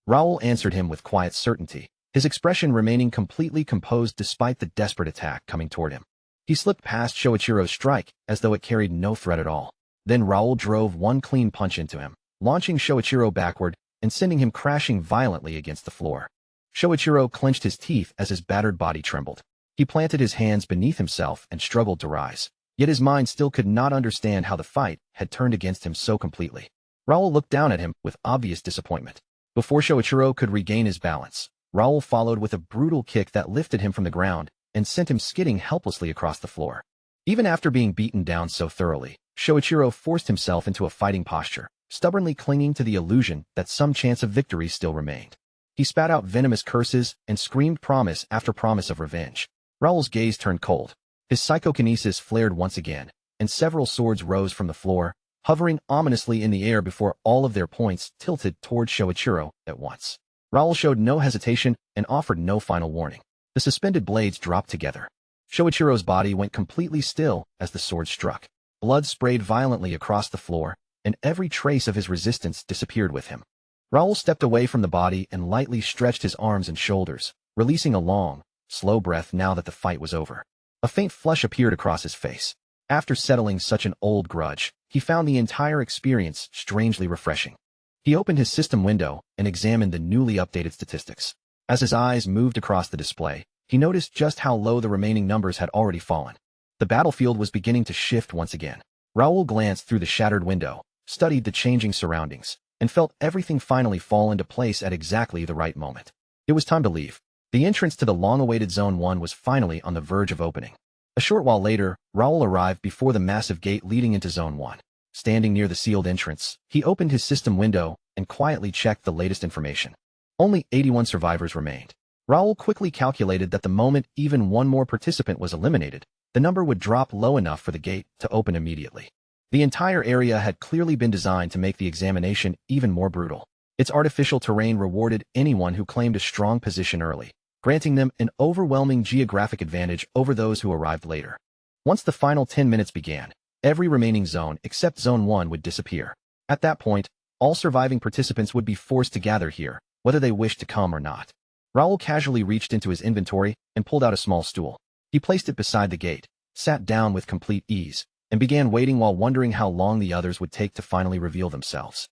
Raoul answered him with quiet certainty, his expression remaining completely composed despite the desperate attack coming toward him. He slipped past Shoichiro's strike as though it carried no threat at all. Then Raoul drove one clean punch into him, launching Shoichiro backward and sending him crashing violently against the floor. Shoichiro clenched his teeth as his battered body trembled. He planted his hands beneath himself and struggled to rise. Yet his mind still could not understand how the fight had turned against him so completely. Raoul looked down at him with obvious disappointment. Before Shoichiro could regain his balance, Raoul followed with a brutal kick that lifted him from the ground and sent him skidding helplessly across the floor. Even after being beaten down so thoroughly, Shoichiro forced himself into a fighting posture, stubbornly clinging to the illusion that some chance of victory still remained. He spat out venomous curses and screamed promise after promise of revenge. Raoul's gaze turned cold. His psychokinesis flared once again, and several swords rose from the floor, hovering ominously in the air before all of their points tilted toward Shoichiro at once. Raoul showed no hesitation and offered no final warning. The suspended blades dropped together. Shoichiro's body went completely still as the sword struck. Blood sprayed violently across the floor, and every trace of his resistance disappeared with him. Raoul stepped away from the body and lightly stretched his arms and shoulders, releasing a long, slow breath now that the fight was over. A faint flush appeared across his face. After settling such an old grudge, he found the entire experience strangely refreshing. He opened his system window and examined the newly updated statistics. As his eyes moved across the display, he noticed just how low the remaining numbers had already fallen. The battlefield was beginning to shift once again. Raoul glanced through the shattered window, studied the changing surroundings, and felt everything finally fall into place at exactly the right moment. It was time to leave. The entrance to the long-awaited Zone 1 was finally on the verge of opening. A short while later, Raoul arrived before the massive gate leading into Zone 1. Standing near the sealed entrance, he opened his system window and quietly checked the latest information. Only 81 survivors remained. Raoul quickly calculated that the moment even one more participant was eliminated, the number would drop low enough for the gate to open immediately. The entire area had clearly been designed to make the examination even more brutal. Its artificial terrain rewarded anyone who claimed a strong position early, granting them an overwhelming geographic advantage over those who arrived later. Once the final 10 minutes began, every remaining zone except Zone 1 would disappear. At that point, all surviving participants would be forced to gather here, whether they wished to come or not. Raoul casually reached into his inventory and pulled out a small stool. He placed it beside the gate, sat down with complete ease, and began waiting while wondering how long the others would take to finally reveal themselves.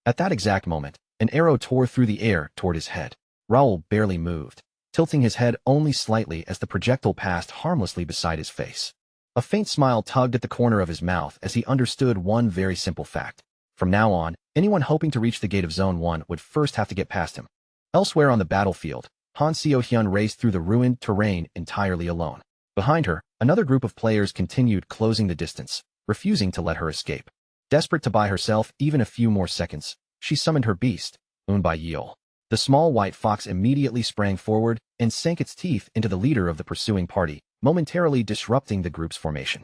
At that exact moment, an arrow tore through the air toward his head. Raoul barely moved, tilting his head only slightly as the projectile passed harmlessly beside his face. A faint smile tugged at the corner of his mouth as he understood one very simple fact. From now on, anyone hoping to reach the gate of Zone 1 would first have to get past him. Elsewhere on the battlefield, Han Seo-hyun raced through the ruined terrain entirely alone. Behind her, another group of players continued closing the distance, refusing to let her escape. Desperate to buy herself even a few more seconds, she summoned her beast, Yeol. The small white fox immediately sprang forward and sank its teeth into the leader of the pursuing party, momentarily disrupting the group's formation.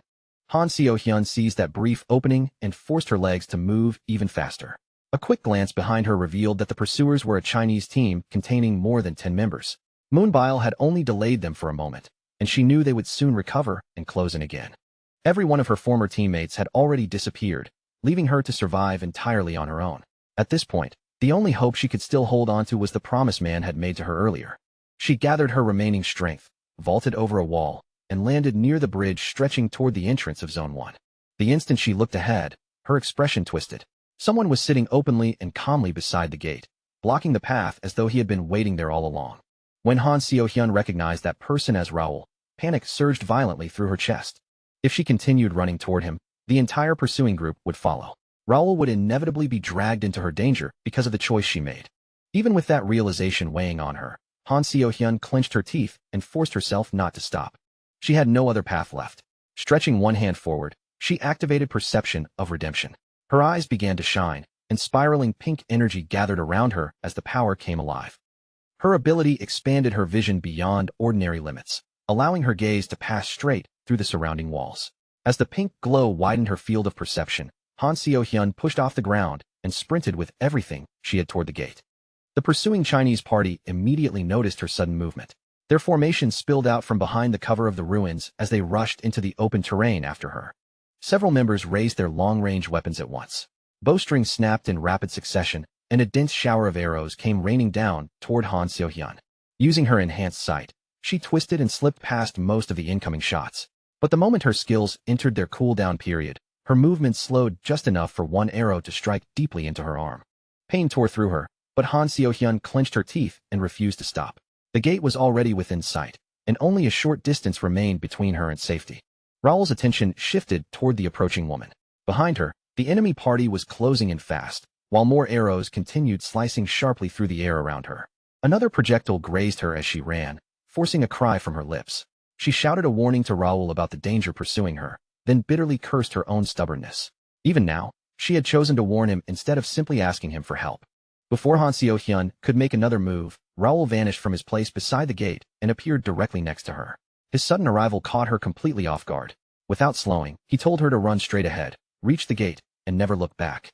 Han Seo-hyun seized that brief opening and forced her legs to move even faster. A quick glance behind her revealed that the pursuers were a Chinese team containing more than 10 members. Moonbile had only delayed them for a moment, and she knew they would soon recover and close in again. Every one of her former teammates had already disappeared, leaving her to survive entirely on her own. At this point, the only hope she could still hold on to was the promise man had made to her earlier. She gathered her remaining strength, vaulted over a wall, and landed near the bridge stretching toward the entrance of Zone 1. The instant she looked ahead, her expression twisted. Someone was sitting openly and calmly beside the gate, blocking the path as though he had been waiting there all along. When Han Seo-hyun recognized that person as Raoul, panic surged violently through her chest. If she continued running toward him, the entire pursuing group would follow. Raoul would inevitably be dragged into her danger because of the choice she made. Even with that realization weighing on her, Han Seo-hyun clenched her teeth and forced herself not to stop. She had no other path left. Stretching one hand forward, she activated Perception of Redemption. Her eyes began to shine, and spiraling pink energy gathered around her as the power came alive. Her ability expanded her vision beyond ordinary limits, allowing her gaze to pass straight through the surrounding walls. As the pink glow widened her field of perception, Han Seo-hyun pushed off the ground and sprinted with everything she had toward the gate. The pursuing Chinese party immediately noticed her sudden movement. Their formation spilled out from behind the cover of the ruins as they rushed into the open terrain after her. Several members raised their long-range weapons at once. Bowstrings snapped in rapid succession, and a dense shower of arrows came raining down toward Han Seo-hyun. Using her enhanced sight, she twisted and slipped past most of the incoming shots. But the moment her skills entered their cooldown period, her movement slowed just enough for one arrow to strike deeply into her arm. Pain tore through her, but Han Seo-hyun clenched her teeth and refused to stop. The gate was already within sight, and only a short distance remained between her and safety. Raoul's attention shifted toward the approaching woman. Behind her, the enemy party was closing in fast, while more arrows continued slicing sharply through the air around her. Another projectile grazed her as she ran, forcing a cry from her lips. She shouted a warning to Raoul about the danger pursuing her, then bitterly cursed her own stubbornness. Even now, she had chosen to warn him instead of simply asking him for help. Before Han Seo-hyun could make another move, Raoul vanished from his place beside the gate and appeared directly next to her. His sudden arrival caught her completely off guard. Without slowing, he told her to run straight ahead, reach the gate, and never look back.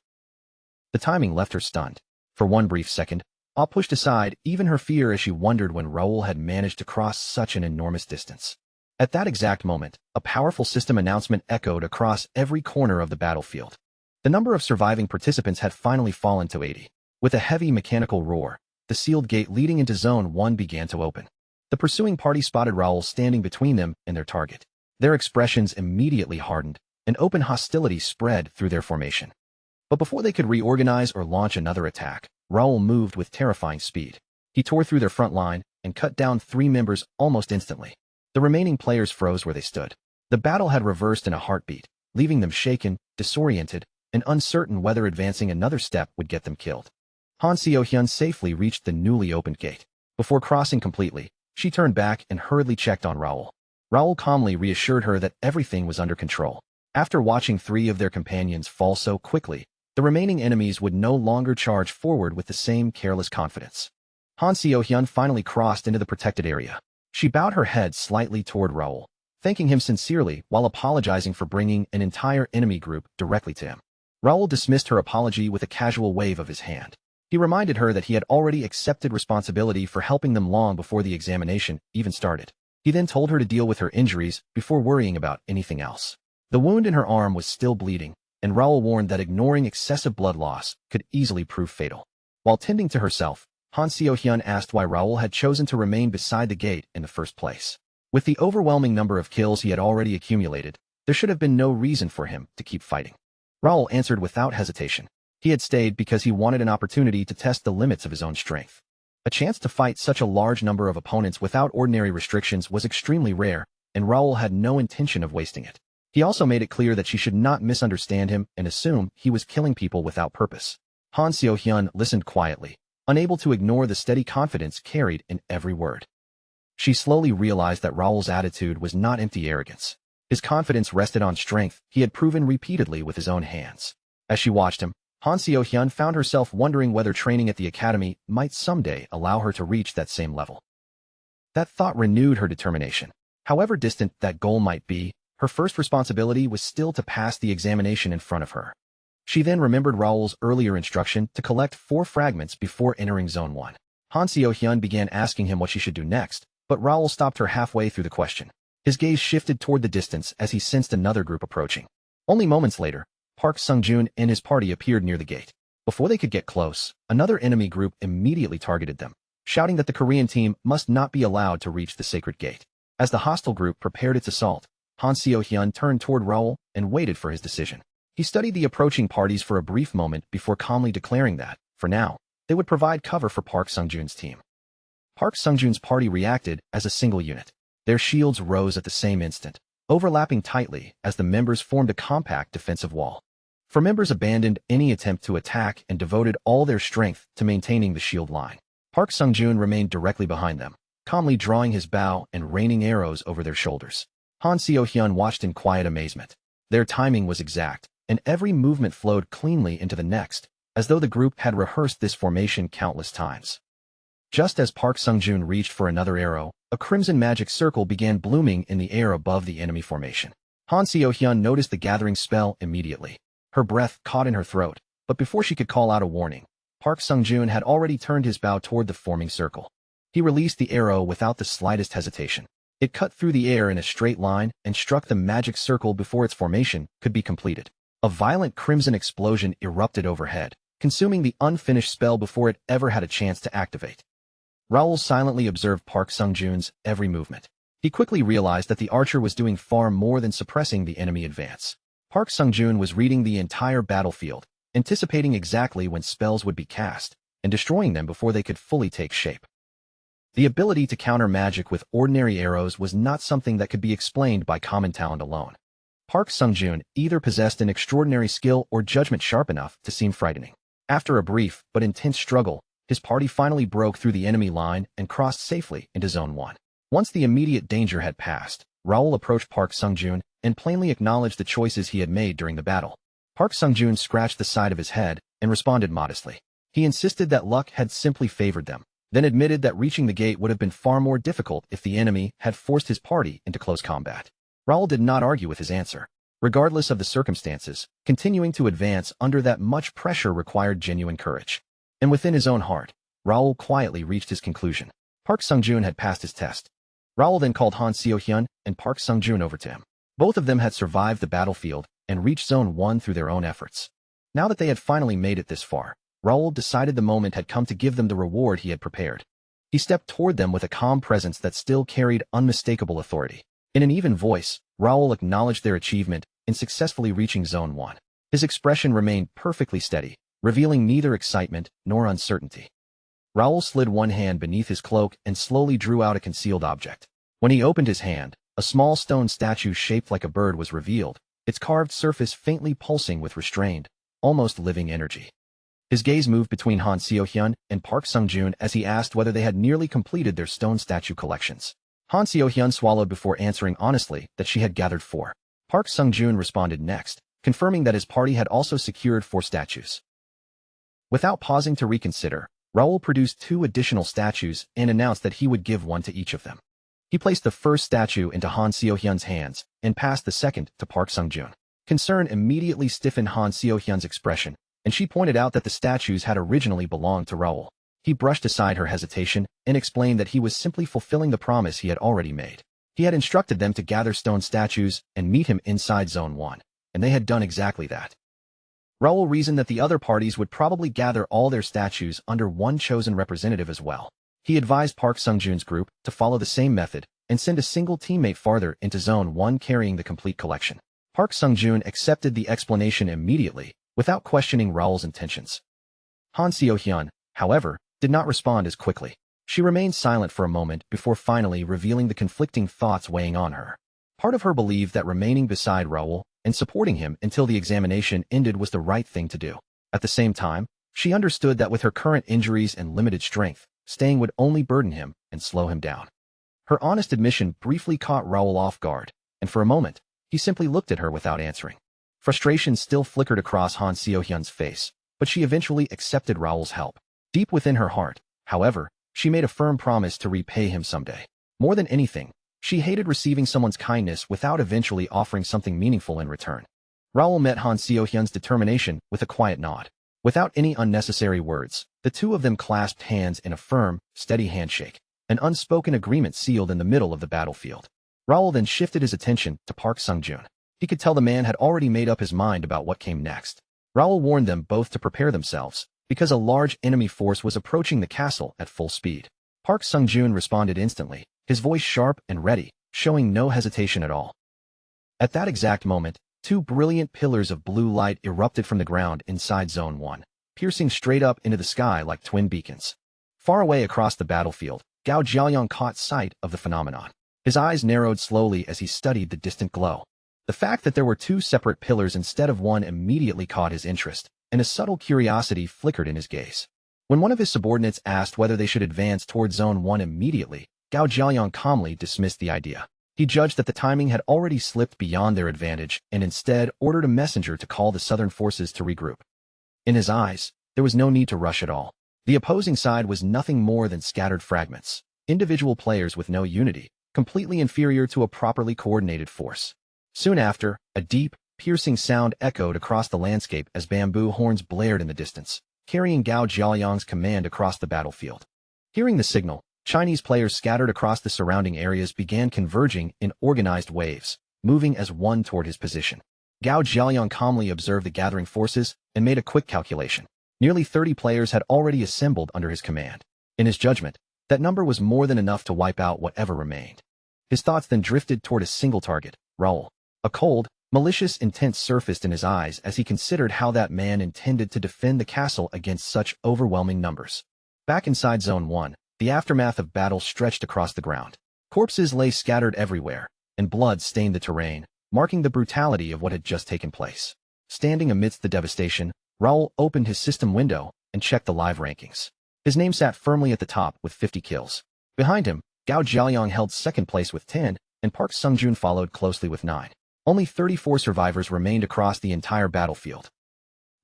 The timing left her stunned. For one brief second, Awe pushed aside even her fear as she wondered when Raoul had managed to cross such an enormous distance. At that exact moment, a powerful system announcement echoed across every corner of the battlefield. The number of surviving participants had finally fallen to 80. With a heavy mechanical roar, the sealed gate leading into Zone 1 began to open. The pursuing party spotted Raoul standing between them and their target. Their expressions immediately hardened, and open hostility spread through their formation. But before they could reorganize or launch another attack, Raoul moved with terrifying speed. He tore through their front line and cut down 3 members almost instantly. The remaining players froze where they stood. The battle had reversed in a heartbeat, leaving them shaken, disoriented, and uncertain whether advancing another step would get them killed. Han Seo-hyun safely reached the newly opened gate. Before crossing completely, she turned back and hurriedly checked on Raoul. Raoul calmly reassured her that everything was under control. After watching 3 of their companions fall so quickly, the remaining enemies would no longer charge forward with the same careless confidence. Han Seo-hyun finally crossed into the protected area. She bowed her head slightly toward Raoul, thanking him sincerely while apologizing for bringing an entire enemy group directly to him. Raoul dismissed her apology with a casual wave of his hand. He reminded her that he had already accepted responsibility for helping them long before the examination even started. He then told her to deal with her injuries before worrying about anything else. The wound in her arm was still bleeding, and Raoul warned that ignoring excessive blood loss could easily prove fatal. While tending to herself, Han Seo-hyun asked why Raoul had chosen to remain beside the gate in the first place. With the overwhelming number of kills he had already accumulated, there should have been no reason for him to keep fighting. Raoul answered without hesitation. He had stayed because he wanted an opportunity to test the limits of his own strength. A chance to fight such a large number of opponents without ordinary restrictions was extremely rare, and Raoul had no intention of wasting it. He also made it clear that she should not misunderstand him and assume he was killing people without purpose. Han Seo-hyun listened quietly, unable to ignore the steady confidence carried in every word. She slowly realized that Raoul's attitude was not empty arrogance. His confidence rested on strength he had proven repeatedly with his own hands. As she watched him, Han Seo-hyun found herself wondering whether training at the academy might someday allow her to reach that same level. That thought renewed her determination. However distant that goal might be, her first responsibility was still to pass the examination in front of her. She then remembered Raoul's earlier instruction to collect 4 fragments before entering Zone 1. Han Seo-hyun began asking him what she should do next, but Raoul stopped her halfway through the question. His gaze shifted toward the distance as he sensed another group approaching. Only moments later, Park Sung-joon and his party appeared near the gate. Before they could get close, another enemy group immediately targeted them, shouting that the Korean team must not be allowed to reach the sacred gate. As the hostile group prepared its assault, Han Seo-hyun turned toward Raoul and waited for his decision. He studied the approaching parties for a brief moment before calmly declaring that, for now, they would provide cover for Park Sung-joon's team. Park Sung-joon's party reacted as a single unit. Their shields rose at the same instant, overlapping tightly as the members formed a compact defensive wall. For members abandoned any attempt to attack and devoted all their strength to maintaining the shield line. Park Sung-joon remained directly behind them, calmly drawing his bow and raining arrows over their shoulders. Han Seo-hyun watched in quiet amazement. Their timing was exact, and every movement flowed cleanly into the next, as though the group had rehearsed this formation countless times. Just as Park Sung-joon reached for another arrow, a crimson magic circle began blooming in the air above the enemy formation. Han Seo-hyun noticed the gathering spell immediately. Her breath caught in her throat, but before she could call out a warning, Park Sung-joon had already turned his bow toward the forming circle. He released the arrow without the slightest hesitation. It cut through the air in a straight line and struck the magic circle before its formation could be completed. A violent crimson explosion erupted overhead, consuming the unfinished spell before it ever had a chance to activate. Raoul silently observed Park Sung-joon's every movement. He quickly realized that the archer was doing far more than suppressing the enemy advance. Park Sung-joon was reading the entire battlefield, anticipating exactly when spells would be cast, and destroying them before they could fully take shape. The ability to counter magic with ordinary arrows was not something that could be explained by common talent alone. Park Sung-joon either possessed an extraordinary skill or judgment sharp enough to seem frightening. After a brief but intense struggle, his party finally broke through the enemy line and crossed safely into Zone 1. Once the immediate danger had passed, Raoul approached Park Sung-joon and plainly acknowledged the choices he had made during the battle. Park Sung-joon scratched the side of his head and responded modestly. He insisted that luck had simply favored them, then admitted that reaching the gate would have been far more difficult if the enemy had forced his party into close combat. Raoul did not argue with his answer. Regardless of the circumstances, continuing to advance under that much pressure required genuine courage. And within his own heart, Raoul quietly reached his conclusion. Park Sung-joon had passed his test. Raoul then called Han Seo-hyun and Park Sung-joon over to him. Both of them had survived the battlefield and reached Zone 1 through their own efforts. Now that they had finally made it this far, Raoul decided the moment had come to give them the reward he had prepared. He stepped toward them with a calm presence that still carried unmistakable authority. In an even voice, Raoul acknowledged their achievement in successfully reaching Zone 1. His expression remained perfectly steady, revealing neither excitement nor uncertainty. Raoul slid one hand beneath his cloak and slowly drew out a concealed object. When he opened his hand, a small stone statue shaped like a bird was revealed, its carved surface faintly pulsing with restrained, almost living energy. His gaze moved between Han Seo-hyun and Park Sung-joon as he asked whether they had nearly completed their stone statue collections. Han Seo-hyun swallowed before answering honestly that she had gathered 4. Park Sung-joon responded next, confirming that his party had also secured 4 statues. Without pausing to reconsider, Raoul produced 2 additional statues and announced that he would give one to each of them. He placed the first statue into Han Seo-hyun's hands and passed the second to Park Sung-joon. Concern immediately stiffened Han Seo-hyun's expression, and she pointed out that the statues had originally belonged to Raoul. He brushed aside her hesitation and explained that he was simply fulfilling the promise he had already made. He had instructed them to gather stone statues and meet him inside Zone 1, and they had done exactly that. Raoul reasoned that the other parties would probably gather all their statues under one chosen representative as well. He advised Park Sung-joon's group to follow the same method and send a single teammate farther into Zone 1 carrying the complete collection. Park Sung-joon accepted the explanation immediately, without questioning Raoul's intentions. Han Seo-hyun, however, did not respond as quickly. She remained silent for a moment before finally revealing the conflicting thoughts weighing on her. Part of her believed that remaining beside Raoul and supporting him until the examination ended was the right thing to do. At the same time, she understood that with her current injuries and limited strength, staying would only burden him and slow him down. Her honest admission briefly caught Raoul off guard, and for a moment, he simply looked at her without answering. Frustration still flickered across Han Seo-hyun's face, but she eventually accepted Raoul's help. Deep within her heart, however, she made a firm promise to repay him someday. More than anything, she hated receiving someone's kindness without eventually offering something meaningful in return. Raoul met Han Seo-hyun's determination with a quiet nod. Without any unnecessary words, the two of them clasped hands in a firm, steady handshake, an unspoken agreement sealed in the middle of the battlefield. Raoul then shifted his attention to Park Sung-joon. He could tell the man had already made up his mind about what came next. Raoul warned them both to prepare themselves, because a large enemy force was approaching the castle at full speed. Park Sung-joon responded instantly, his voice sharp and ready, showing no hesitation at all. At that exact moment, 2 brilliant pillars of blue light erupted from the ground inside Zone 1, piercing straight up into the sky like twin beacons. Far away across the battlefield, Gao Jiaoyang caught sight of the phenomenon. His eyes narrowed slowly as he studied the distant glow. The fact that there were 2 separate pillars instead of one immediately caught his interest, and a subtle curiosity flickered in his gaze. When one of his subordinates asked whether they should advance toward Zone 1 immediately, Gao Jiaoyang calmly dismissed the idea. He judged that the timing had already slipped beyond their advantage and instead ordered a messenger to call the southern forces to regroup. In his eyes, there was no need to rush at all. The opposing side was nothing more than scattered fragments, individual players with no unity, completely inferior to a properly coordinated force. Soon after, a deep, piercing sound echoed across the landscape as bamboo horns blared in the distance, carrying Gao Jiaoyang's command across the battlefield. Hearing the signal, Chinese players scattered across the surrounding areas began converging in organized waves, moving as one toward his position. Gao Jiaoyang calmly observed the gathering forces and made a quick calculation. Nearly 30 players had already assembled under his command. In his judgment, that number was more than enough to wipe out whatever remained. His thoughts then drifted toward a single target, Raoul. A cold, malicious intent surfaced in his eyes as he considered how that man intended to defend the castle against such overwhelming numbers. Back inside Zone 1, the aftermath of battle stretched across the ground. Corpses lay scattered everywhere, and blood stained the terrain, marking the brutality of what had just taken place. Standing amidst the devastation, Raoul opened his system window and checked the live rankings. His name sat firmly at the top with 50 kills. Behind him, Gao Jiaoyang held second place with 10, and Park Sungjun followed closely with 9. Only 34 survivors remained across the entire battlefield.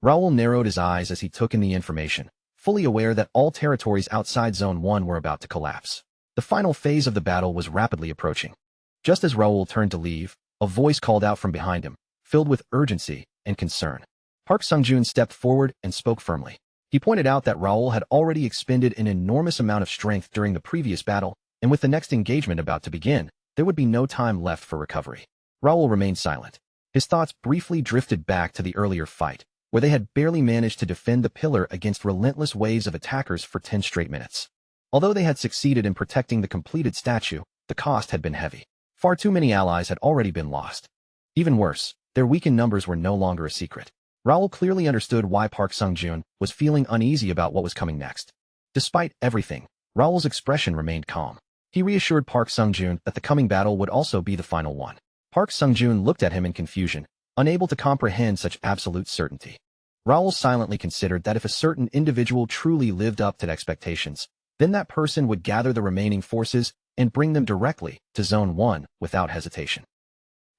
Raoul narrowed his eyes as he took in the information, fully aware that all territories outside Zone 1 were about to collapse. The final phase of the battle was rapidly approaching. Just as Raoul turned to leave, a voice called out from behind him, filled with urgency and concern. Park Sungjun stepped forward and spoke firmly. He pointed out that Raoul had already expended an enormous amount of strength during the previous battle, and with the next engagement about to begin, there would be no time left for recovery. Raoul remained silent. His thoughts briefly drifted back to the earlier fight, where they had barely managed to defend the pillar against relentless waves of attackers for 10 straight minutes. Although they had succeeded in protecting the completed statue, the cost had been heavy. Far too many allies had already been lost. Even worse, their weakened numbers were no longer a secret. Raoul clearly understood why Park Sungjun was feeling uneasy about what was coming next. Despite everything, Raoul's expression remained calm. He reassured Park Sungjun that the coming battle would also be the final one. Park Sungjun looked at him in confusion, unable to comprehend such absolute certainty. Raoul silently considered that if a certain individual truly lived up to expectations, then that person would gather the remaining forces and bring them directly to Zone 1 without hesitation.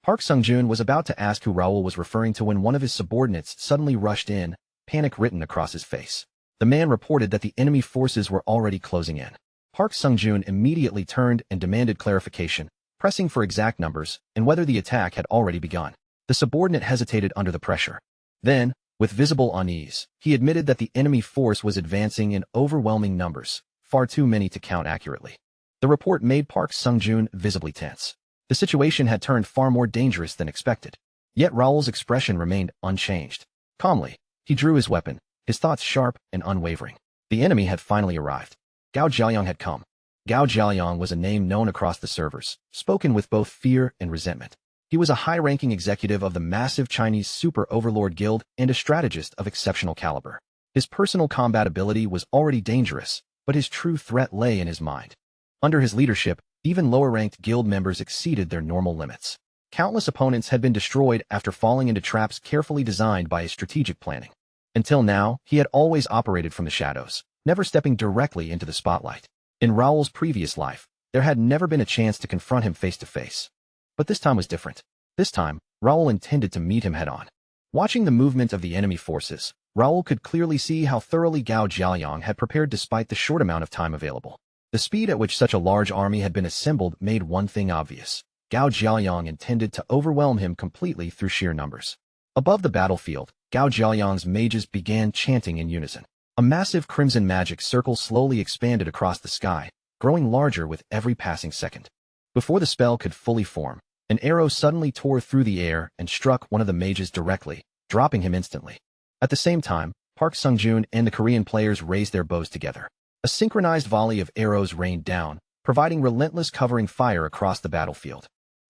Park Sungjun was about to ask who Raoul was referring to when one of his subordinates suddenly rushed in, panic written across his face. The man reported that the enemy forces were already closing in. Park Sungjun immediately turned and demanded clarification, pressing for exact numbers and whether the attack had already begun. The subordinate hesitated under the pressure. Then, with visible unease, he admitted that the enemy force was advancing in overwhelming numbers, far too many to count accurately. The report made Park Sungjun visibly tense. The situation had turned far more dangerous than expected. Yet Raoul's expression remained unchanged. Calmly, he drew his weapon, his thoughts sharp and unwavering. The enemy had finally arrived. Gao Jiaoyang had come. Gao Jiaoyang was a name known across the servers, spoken with both fear and resentment. He was a high-ranking executive of the massive Chinese Super Overlord Guild and a strategist of exceptional caliber. His personal combat ability was already dangerous, but his true threat lay in his mind. Under his leadership, even lower-ranked guild members exceeded their normal limits. Countless opponents had been destroyed after falling into traps carefully designed by his strategic planning. Until now, he had always operated from the shadows, never stepping directly into the spotlight. In Raoul's previous life, there had never been a chance to confront him face-to-face. But this time was different. This time, Raoul intended to meet him head-on. Watching the movement of the enemy forces, Raoul could clearly see how thoroughly Gao Jiaoyang had prepared despite the short amount of time available. The speed at which such a large army had been assembled made one thing obvious. Gao Jiaoyang intended to overwhelm him completely through sheer numbers. Above the battlefield, Gao Jiaoyang's mages began chanting in unison. A massive crimson magic circle slowly expanded across the sky, growing larger with every passing second. Before the spell could fully form, an arrow suddenly tore through the air and struck one of the mages directly, dropping him instantly. At the same time, Park Sungjun and the Korean players raised their bows together. A synchronized volley of arrows rained down, providing relentless covering fire across the battlefield.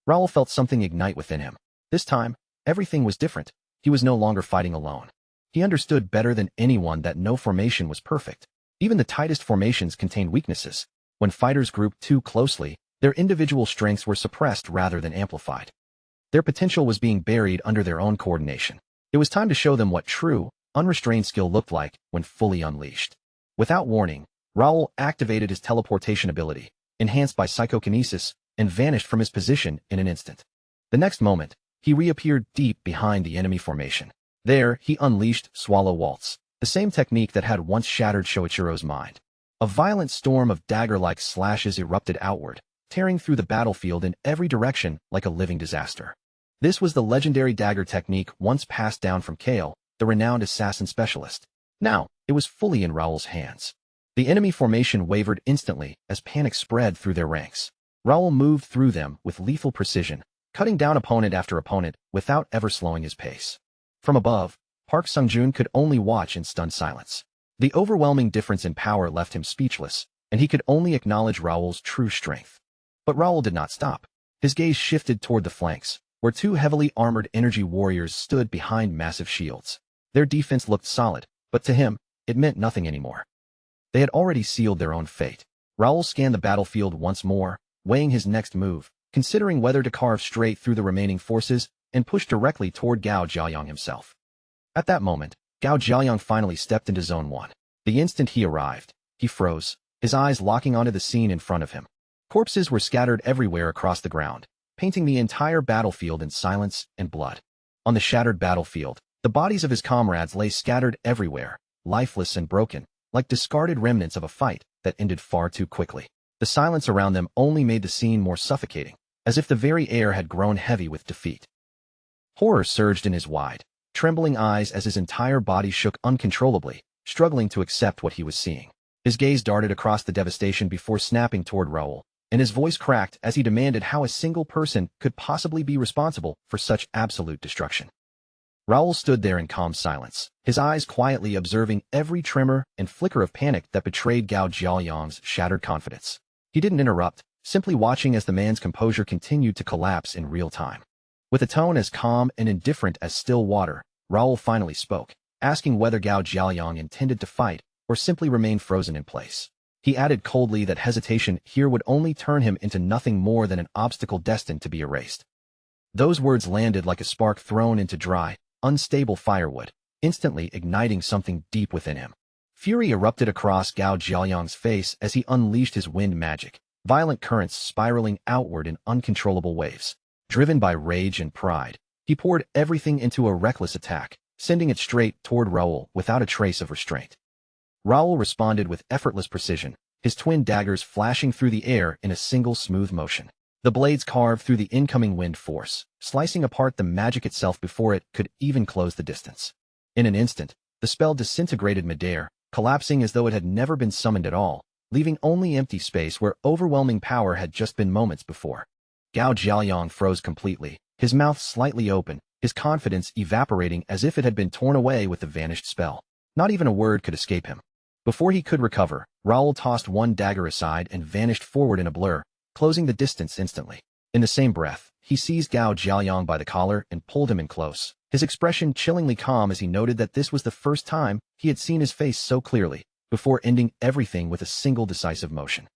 Raoul felt something ignite within him. This time, everything was different. He was no longer fighting alone. He understood better than anyone that no formation was perfect. Even the tightest formations contained weaknesses. When fighters grouped too closely, their individual strengths were suppressed rather than amplified. Their potential was being buried under their own coordination. It was time to show them what true, unrestrained skill looked like when fully unleashed. Without warning, Raoul activated his teleportation ability, enhanced by psychokinesis, and vanished from his position in an instant. The next moment, he reappeared deep behind the enemy formation. There, he unleashed Swallow Waltz, the same technique that had once shattered Shoichiro's mind. A violent storm of dagger-like slashes erupted outward, tearing through the battlefield in every direction like a living disaster. This was the legendary dagger technique once passed down from Kale, the renowned assassin specialist. Now, it was fully in Raoul's hands. The enemy formation wavered instantly as panic spread through their ranks. Raoul moved through them with lethal precision, cutting down opponent after opponent without ever slowing his pace. From above, Park Sung-joon could only watch in stunned silence. The overwhelming difference in power left him speechless, and he could only acknowledge Raoul's true strength. But Raoul did not stop. His gaze shifted toward the flanks, where two heavily armored energy warriors stood behind massive shields. Their defense looked solid, but to him, it meant nothing anymore. They had already sealed their own fate. Raoul scanned the battlefield once more, weighing his next move, considering whether to carve straight through the remaining forces and push directly toward Gao Jiaoyang himself. At that moment, Gao Jiaoyang finally stepped into Zone 1. The instant he arrived, he froze, his eyes locking onto the scene in front of him. Corpses were scattered everywhere across the ground, painting the entire battlefield in silence and blood. On the shattered battlefield, the bodies of his comrades lay scattered everywhere, lifeless and broken, like discarded remnants of a fight that ended far too quickly. The silence around them only made the scene more suffocating, as if the very air had grown heavy with defeat. Horror surged in his wide, trembling eyes as his entire body shook uncontrollably, struggling to accept what he was seeing. His gaze darted across the devastation before snapping toward Raoul, and his voice cracked as he demanded how a single person could possibly be responsible for such absolute destruction. Raoul stood there in calm silence, his eyes quietly observing every tremor and flicker of panic that betrayed Gao Jiaoyang's shattered confidence. He didn't interrupt, simply watching as the man's composure continued to collapse in real time. With a tone as calm and indifferent as still water, Raoul finally spoke, asking whether Gao Jiaoyang intended to fight or simply remain frozen in place. He added coldly that hesitation here would only turn him into nothing more than an obstacle destined to be erased. Those words landed like a spark thrown into dry, unstable firewood, instantly igniting something deep within him. Fury erupted across Gao Jiaoyang's face as he unleashed his wind magic, violent currents spiraling outward in uncontrollable waves. Driven by rage and pride, he poured everything into a reckless attack, sending it straight toward Raoul without a trace of restraint. Raoul responded with effortless precision, his twin daggers flashing through the air in a single smooth motion. The blades carved through the incoming wind force, slicing apart the magic itself before it could even close the distance. In an instant, the spell disintegrated midair, collapsing as though it had never been summoned at all, leaving only empty space where overwhelming power had just been moments before. Gao Jiaoyang froze completely, his mouth slightly open, his confidence evaporating as if it had been torn away with the vanished spell. Not even a word could escape him. Before he could recover, Raoul tossed one dagger aside and vanished forward in a blur, closing the distance instantly. In the same breath, he seized Gao Jiaoyang by the collar and pulled him in close, his expression chillingly calm as he noted that this was the first time he had seen his face so clearly, before ending everything with a single decisive motion.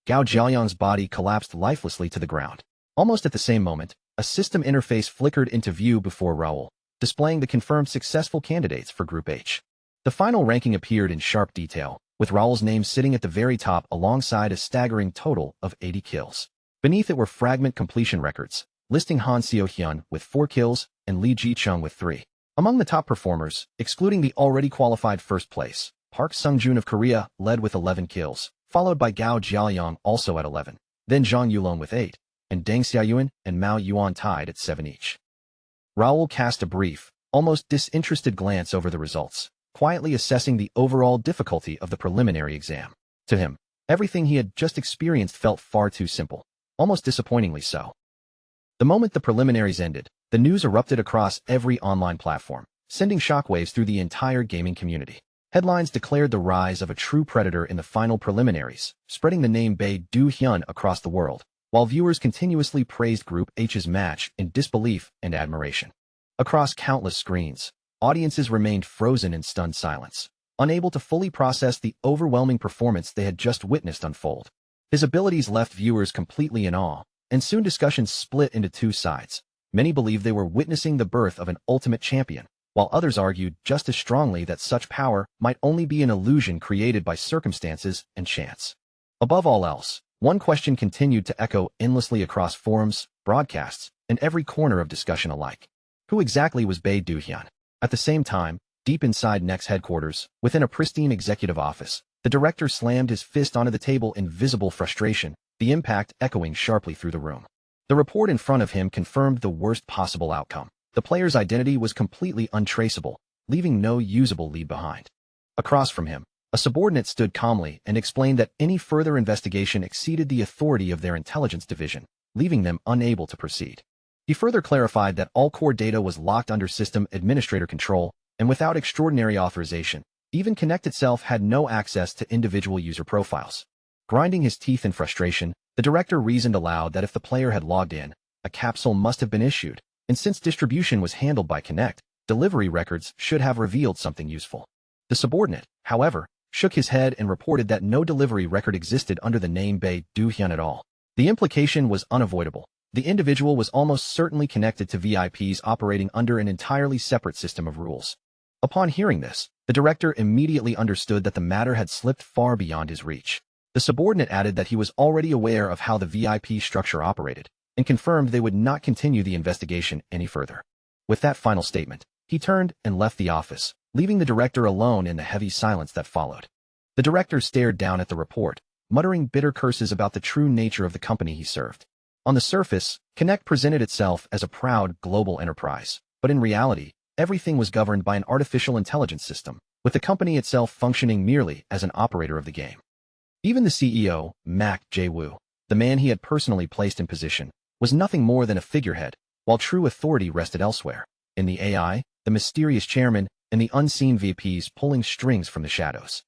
Gao Jiaoyang's body collapsed lifelessly to the ground. Almost at the same moment, a system interface flickered into view before Raoul, displaying the confirmed successful candidates for Group H. The final ranking appeared in sharp detail, with Raoul's name sitting at the very top alongside a staggering total of 80 kills. Beneath it were fragment completion records, listing Han Seo-hyun with 4 kills and Lee Ji-chung with 3. Among the top performers, excluding the already qualified first place, Park Sung-joon of Korea led with 11 kills, followed by Gao Jiaoyang also at 11, then Zhang Yulong with 8, and Deng Xiaoyuan and Mao Yuan tied at 7 each. Raoul cast a brief, almost disinterested glance over the results, quietly assessing the overall difficulty of the preliminary exam. To him, everything he had just experienced felt far too simple, almost disappointingly so. The moment the preliminaries ended, the news erupted across every online platform, sending shockwaves through the entire gaming community. Headlines declared the rise of a true predator in the final preliminaries, spreading the name Bae Do-hyun across the world, while viewers continuously praised Group H's match in disbelief and admiration. Across countless screens, audiences remained frozen in stunned silence, unable to fully process the overwhelming performance they had just witnessed unfold. His abilities left viewers completely in awe, and soon discussions split into two sides. Many believed they were witnessing the birth of an ultimate champion, while others argued just as strongly that such power might only be an illusion created by circumstances and chance. Above all else, One question continued to echo endlessly across forums, broadcasts, and every corner of discussion alike. Who exactly was Bae Do-hyun? At the same time, deep inside NEC's headquarters, within a pristine executive office, the director slammed his fist onto the table in visible frustration, the impact echoing sharply through the room. The report in front of him confirmed the worst possible outcome. The player's identity was completely untraceable, leaving no usable lead behind. Across from him, a subordinate stood calmly and explained that any further investigation exceeded the authority of their intelligence division, leaving them unable to proceed. He further clarified that all core data was locked under system administrator control, and without extraordinary authorization, even Connect itself had no access to individual user profiles. Grinding his teeth in frustration, the director reasoned aloud that if the player had logged in, a capsule must have been issued, and since distribution was handled by Connect, delivery records should have revealed something useful. The subordinate, however, shook his head and reported that no delivery record existed under the name Bae Do-hyun at all. The implication was unavoidable. The individual was almost certainly connected to VIPs operating under an entirely separate system of rules. Upon hearing this, the director immediately understood that the matter had slipped far beyond his reach. The subordinate added that he was already aware of how the VIP structure operated, and confirmed they would not continue the investigation any further. With that final statement, he turned and left the office, leaving the director alone in the heavy silence that followed. The director stared down at the report, muttering bitter curses about the true nature of the company he served. On the surface, Connect presented itself as a proud global enterprise, but in reality, everything was governed by an artificial intelligence system, with the company itself functioning merely as an operator of the game. Even the CEO, Mak Jae-woo, the man he had personally placed in position, was nothing more than a figurehead, while true authority rested elsewhere, in the AI, the mysterious chairman, and the unseen VPs pulling strings from the shadows.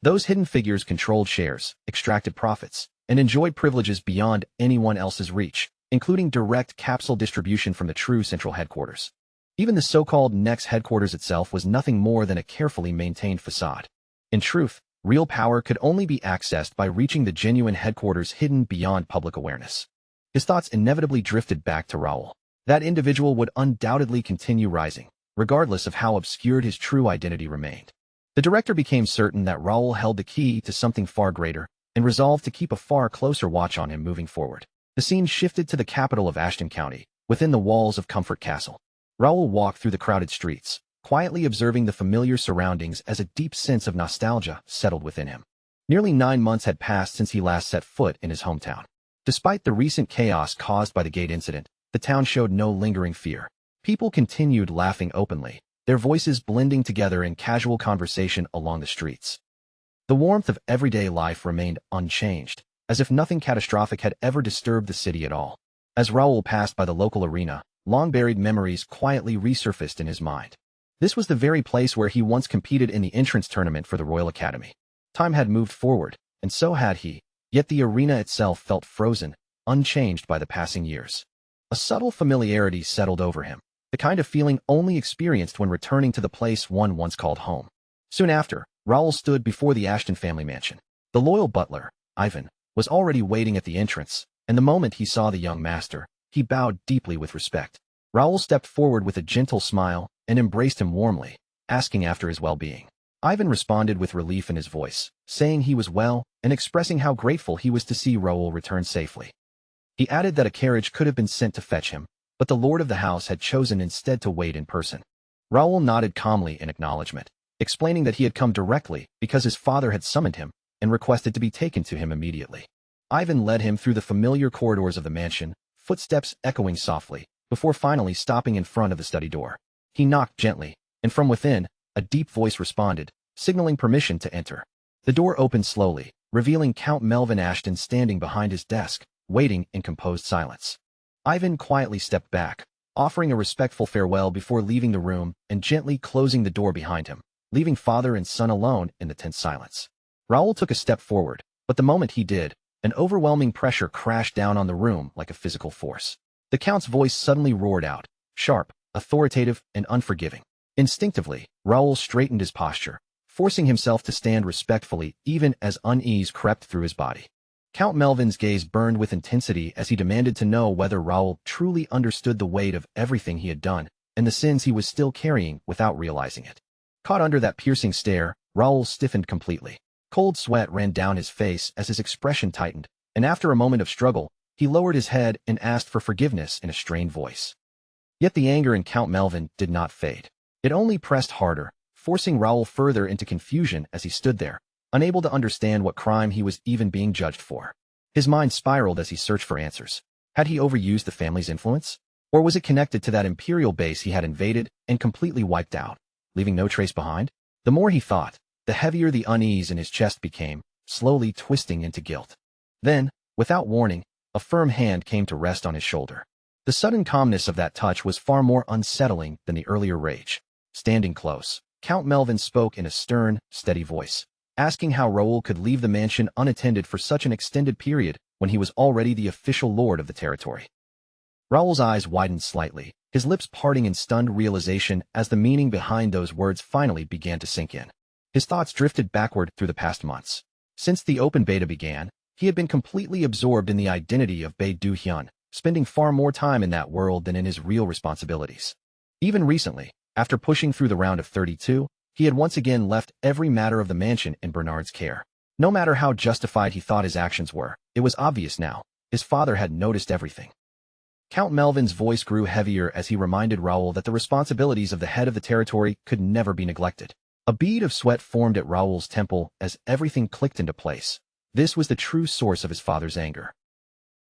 Those hidden figures controlled shares, extracted profits, and enjoyed privileges beyond anyone else's reach, including direct capsule distribution from the true central headquarters. Even the so-called NEC's headquarters itself was nothing more than a carefully maintained facade. In truth, real power could only be accessed by reaching the genuine headquarters hidden beyond public awareness. His thoughts inevitably drifted back to Raoul. That individual would undoubtedly continue rising, regardless of how obscured his true identity remained. The director became certain that Raoul held the key to something far greater, and resolved to keep a far closer watch on him moving forward. The scene shifted to the capital of Ashton County, within the walls of Comfort Castle. Raoul walked through the crowded streets, quietly observing the familiar surroundings as a deep sense of nostalgia settled within him. Nearly 9 months had passed since he last set foot in his hometown. Despite the recent chaos caused by the gate incident, the town showed no lingering fear. People continued laughing openly, their voices blending together in casual conversation along the streets. The warmth of everyday life remained unchanged, as if nothing catastrophic had ever disturbed the city at all. As Raoul passed by the local arena, long-buried memories quietly resurfaced in his mind. This was the very place where he once competed in the entrance tournament for the Royal Academy. Time had moved forward, and so had he, yet the arena itself felt frozen, unchanged by the passing years. A subtle familiarity settled over him, the kind of feeling only experienced when returning to the place one once called home. Soon after, Raoul stood before the Ashton family mansion. The loyal butler, Ivan, was already waiting at the entrance, and the moment he saw the young master, he bowed deeply with respect. Raoul stepped forward with a gentle smile and embraced him warmly, asking after his well-being. Ivan responded with relief in his voice, saying he was well and expressing how grateful he was to see Raoul return safely. He added that a carriage could have been sent to fetch him, but the lord of the house had chosen instead to wait in person. Raoul nodded calmly in acknowledgement, explaining that he had come directly because his father had summoned him and requested to be taken to him immediately. Ivan led him through the familiar corridors of the mansion, footsteps echoing softly, before finally stopping in front of the study door. He knocked gently, and from within, a deep voice responded, signaling permission to enter. The door opened slowly, revealing Count Melvin Ashton standing behind his desk, waiting in composed silence. Ivan quietly stepped back, offering a respectful farewell before leaving the room and gently closing the door behind him, leaving father and son alone in the tense silence. Raoul took a step forward, but the moment he did, an overwhelming pressure crashed down on the room like a physical force. The Count's voice suddenly roared out, sharp, authoritative, and unforgiving. Instinctively, Raoul straightened his posture, forcing himself to stand respectfully even as unease crept through his body. Count Melvin's gaze burned with intensity as he demanded to know whether Raoul truly understood the weight of everything he had done and the sins he was still carrying without realizing it. Caught under that piercing stare, Raoul stiffened completely. Cold sweat ran down his face as his expression tightened, and after a moment of struggle, he lowered his head and asked for forgiveness in a strained voice. Yet the anger in Count Melvin did not fade. It only pressed harder, forcing Raoul further into confusion as he stood there, unable to understand what crime he was even being judged for. His mind spiraled as he searched for answers. Had he overused the family's influence? Or was it connected to that imperial base he had invaded and completely wiped out, leaving no trace behind? The more he thought, the heavier the unease in his chest became, slowly twisting into guilt. Then, without warning, a firm hand came to rest on his shoulder. The sudden calmness of that touch was far more unsettling than the earlier rage. Standing close, Count Melvin spoke in a stern, steady voice, asking how Raoul could leave the mansion unattended for such an extended period when he was already the official lord of the territory. Raoul's eyes widened slightly, his lips parting in stunned realization as the meaning behind those words finally began to sink in. His thoughts drifted backward through the past months. Since the open beta began, he had been completely absorbed in the identity of Bei Du-hyun, spending far more time in that world than in his real responsibilities. Even recently, after pushing through the round of 32, he had once again left every matter of the mansion in Bernard's care. No matter how justified he thought his actions were, it was obvious now. His father had noticed everything. Count Melvin's voice grew heavier as he reminded Raoul that the responsibilities of the head of the territory could never be neglected. A bead of sweat formed at Raoul's temple as everything clicked into place. This was the true source of his father's anger.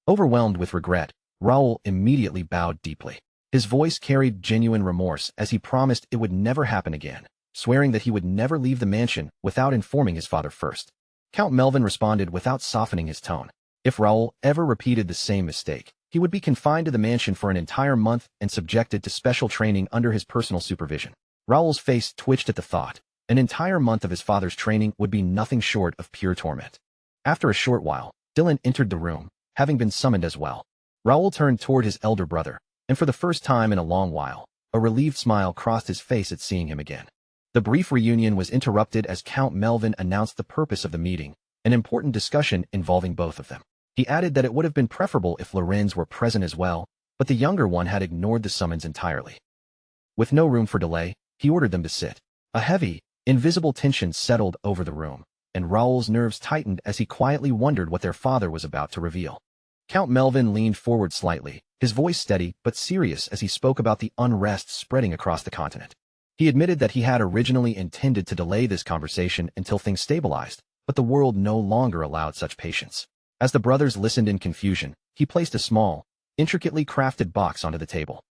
Overwhelmed with regret, Raoul immediately bowed deeply. His voice carried genuine remorse as he promised it would never happen again, swearing that he would never leave the mansion without informing his father first. Count Melvin responded without softening his tone. If Raoul ever repeated the same mistake, he would be confined to the mansion for an entire month and subjected to special training under his personal supervision. Raoul's face twitched at the thought. An entire month of his father's training would be nothing short of pure torment. After a short while, Dylan entered the room, having been summoned as well. Raoul turned toward his elder brother, and for the first time in a long while, a relieved smile crossed his face at seeing him again. The brief reunion was interrupted as Count Melvin announced the purpose of the meeting, an important discussion involving both of them. He added that it would have been preferable if Lorenz were present as well, but the younger one had ignored the summons entirely. With no room for delay, he ordered them to sit. A heavy, invisible tension settled over the room, and Raoul's nerves tightened as he quietly wondered what their father was about to reveal. Count Melvin leaned forward slightly, his voice steady but serious as he spoke about the unrest spreading across the continent. He admitted that he had originally intended to delay this conversation until things stabilized, but the world no longer allowed such patience. As the brothers listened in confusion, he placed a small, intricately crafted box onto the table.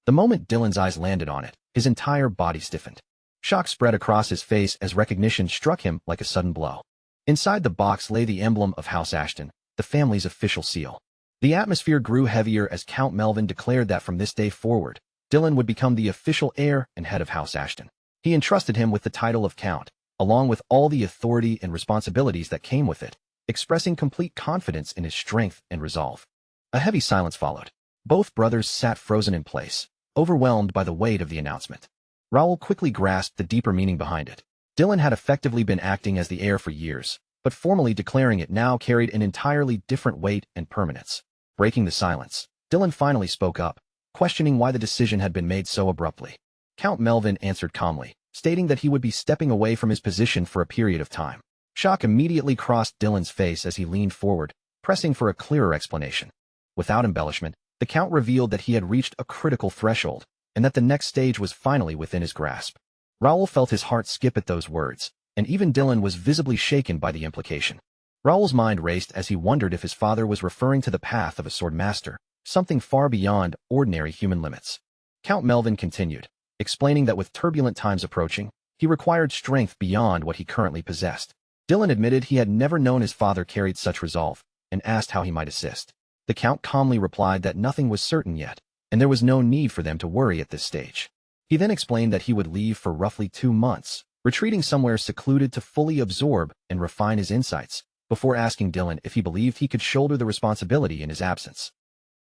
The moment Dylan's eyes landed on it, his entire body stiffened. Shock spread across his face as recognition struck him like a sudden blow. Inside the box lay the emblem of House Ashton, the family's official seal. The atmosphere grew heavier as Count Melvin declared that from this day forward, Dylan would become the official heir and head of House Ashton. He entrusted him with the title of Count, along with all the authority and responsibilities that came with it, expressing complete confidence in his strength and resolve. A heavy silence followed. Both brothers sat frozen in place, overwhelmed by the weight of the announcement. Raoul quickly grasped the deeper meaning behind it. Dylan had effectively been acting as the heir for years, but formally declaring it now carried an entirely different weight and permanence. Breaking the silence, Dylan finally spoke up, questioning why the decision had been made so abruptly. Count Melvin answered calmly, stating that he would be stepping away from his position for a period of time. Shock immediately crossed Dylan's face as he leaned forward, pressing for a clearer explanation. Without embellishment, the Count revealed that he had reached a critical threshold, and that the next stage was finally within his grasp. Raoul felt his heart skip at those words, and even Dylan was visibly shaken by the implication. Raoul's mind raced as he wondered if his father was referring to the path of a sword master, something far beyond ordinary human limits. Count Melvin continued, explaining that with turbulent times approaching, he required strength beyond what he currently possessed. Dylan admitted he had never known his father carried such resolve, and asked how he might assist. The Count calmly replied that nothing was certain yet, and there was no need for them to worry at this stage. He then explained that he would leave for roughly 2 months, retreating somewhere secluded to fully absorb and refine his insights, before asking Dylan if he believed he could shoulder the responsibility in his absence.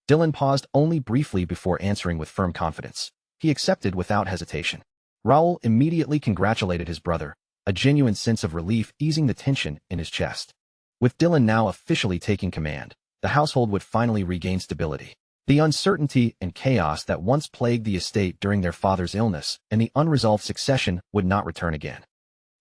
Dylan paused only briefly before answering with firm confidence. He accepted without hesitation. Raoul immediately congratulated his brother, a genuine sense of relief easing the tension in his chest. With Dylan now officially taking command, the household would finally regain stability. The uncertainty and chaos that once plagued the estate during their father's illness and the unresolved succession would not return again.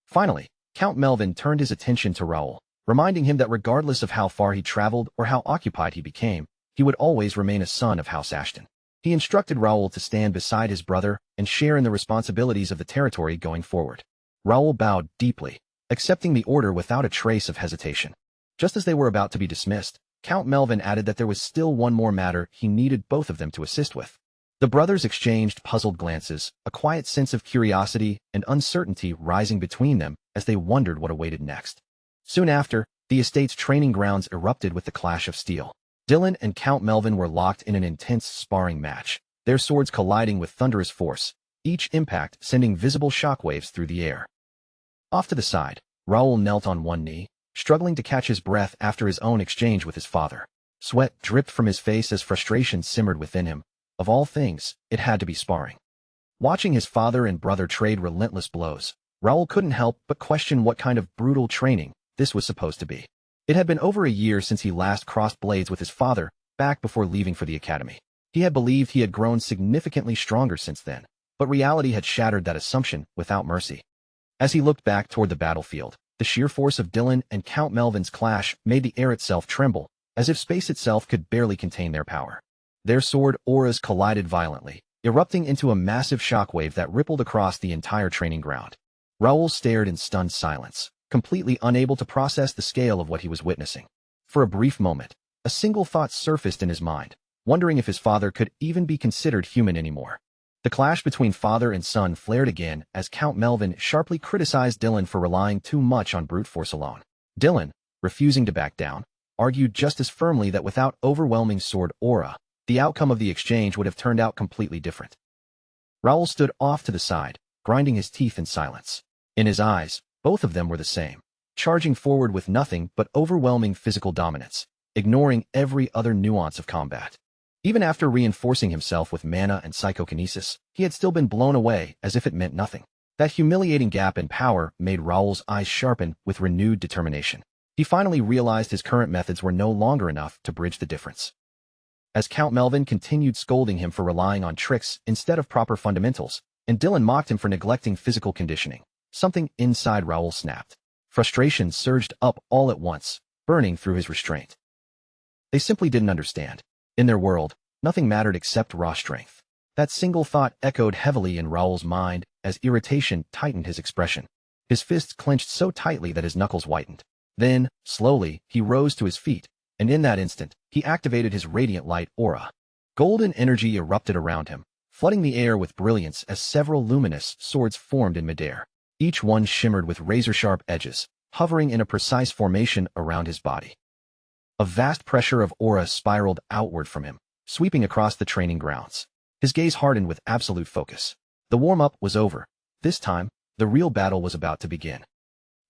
Finally, Count Melvin turned his attention to Raoul, reminding him that regardless of how far he traveled or how occupied he became, he would always remain a son of House Ashton. He instructed Raoul to stand beside his brother and share in the responsibilities of the territory going forward. Raoul bowed deeply, accepting the order without a trace of hesitation. Just as they were about to be dismissed, Count Melvin added that there was still one more matter he needed both of them to assist with. The brothers exchanged puzzled glances, a quiet sense of curiosity and uncertainty rising between them as they wondered what awaited next. Soon after, the estate's training grounds erupted with the clash of steel. Dylan and Count Melvin were locked in an intense sparring match, their swords colliding with thunderous force, each impact sending visible shockwaves through the air. Off to the side, Raoul knelt on one knee, struggling to catch his breath after his own exchange with his father. Sweat dripped from his face as frustration simmered within him. Of all things, it had to be sparring. Watching his father and brother trade relentless blows, Raoul couldn't help but question what kind of brutal training this was supposed to be. It had been over a year since he last crossed blades with his father, back before leaving for the academy. He had believed he had grown significantly stronger since then, but reality had shattered that assumption without mercy. As he looked back toward the battlefield, the sheer force of Dylan and Count Melvin's clash made the air itself tremble, as if space itself could barely contain their power. Their sword auras collided violently, erupting into a massive shockwave that rippled across the entire training ground. Raoul stared in stunned silence, completely unable to process the scale of what he was witnessing. For a brief moment, a single thought surfaced in his mind, wondering if his father could even be considered human anymore. The clash between father and son flared again as Count Melvin sharply criticized Dylan for relying too much on brute force alone. Dylan, refusing to back down, argued just as firmly that without overwhelming sword aura, the outcome of the exchange would have turned out completely different. Raoul stood off to the side, grinding his teeth in silence. In his eyes, both of them were the same, charging forward with nothing but overwhelming physical dominance, ignoring every other nuance of combat. Even after reinforcing himself with mana and psychokinesis, he had still been blown away as if it meant nothing. That humiliating gap in power made Raoul's eyes sharpen with renewed determination. He finally realized his current methods were no longer enough to bridge the difference. As Count Melvin continued scolding him for relying on tricks instead of proper fundamentals, and Dylan mocked him for neglecting physical conditioning, something inside Raoul snapped. Frustration surged up all at once, burning through his restraint. They simply didn't understand. In their world, nothing mattered except raw strength. That single thought echoed heavily in Raoul's mind as irritation tightened his expression. His fists clenched so tightly that his knuckles whitened. Then, slowly, he rose to his feet, and in that instant, he activated his radiant light aura. Golden energy erupted around him, flooding the air with brilliance as several luminous swords formed in midair. Each one shimmered with razor-sharp edges, hovering in a precise formation around his body. A vast pressure of aura spiraled outward from him, sweeping across the training grounds. His gaze hardened with absolute focus. The warm-up was over. This time, the real battle was about to begin.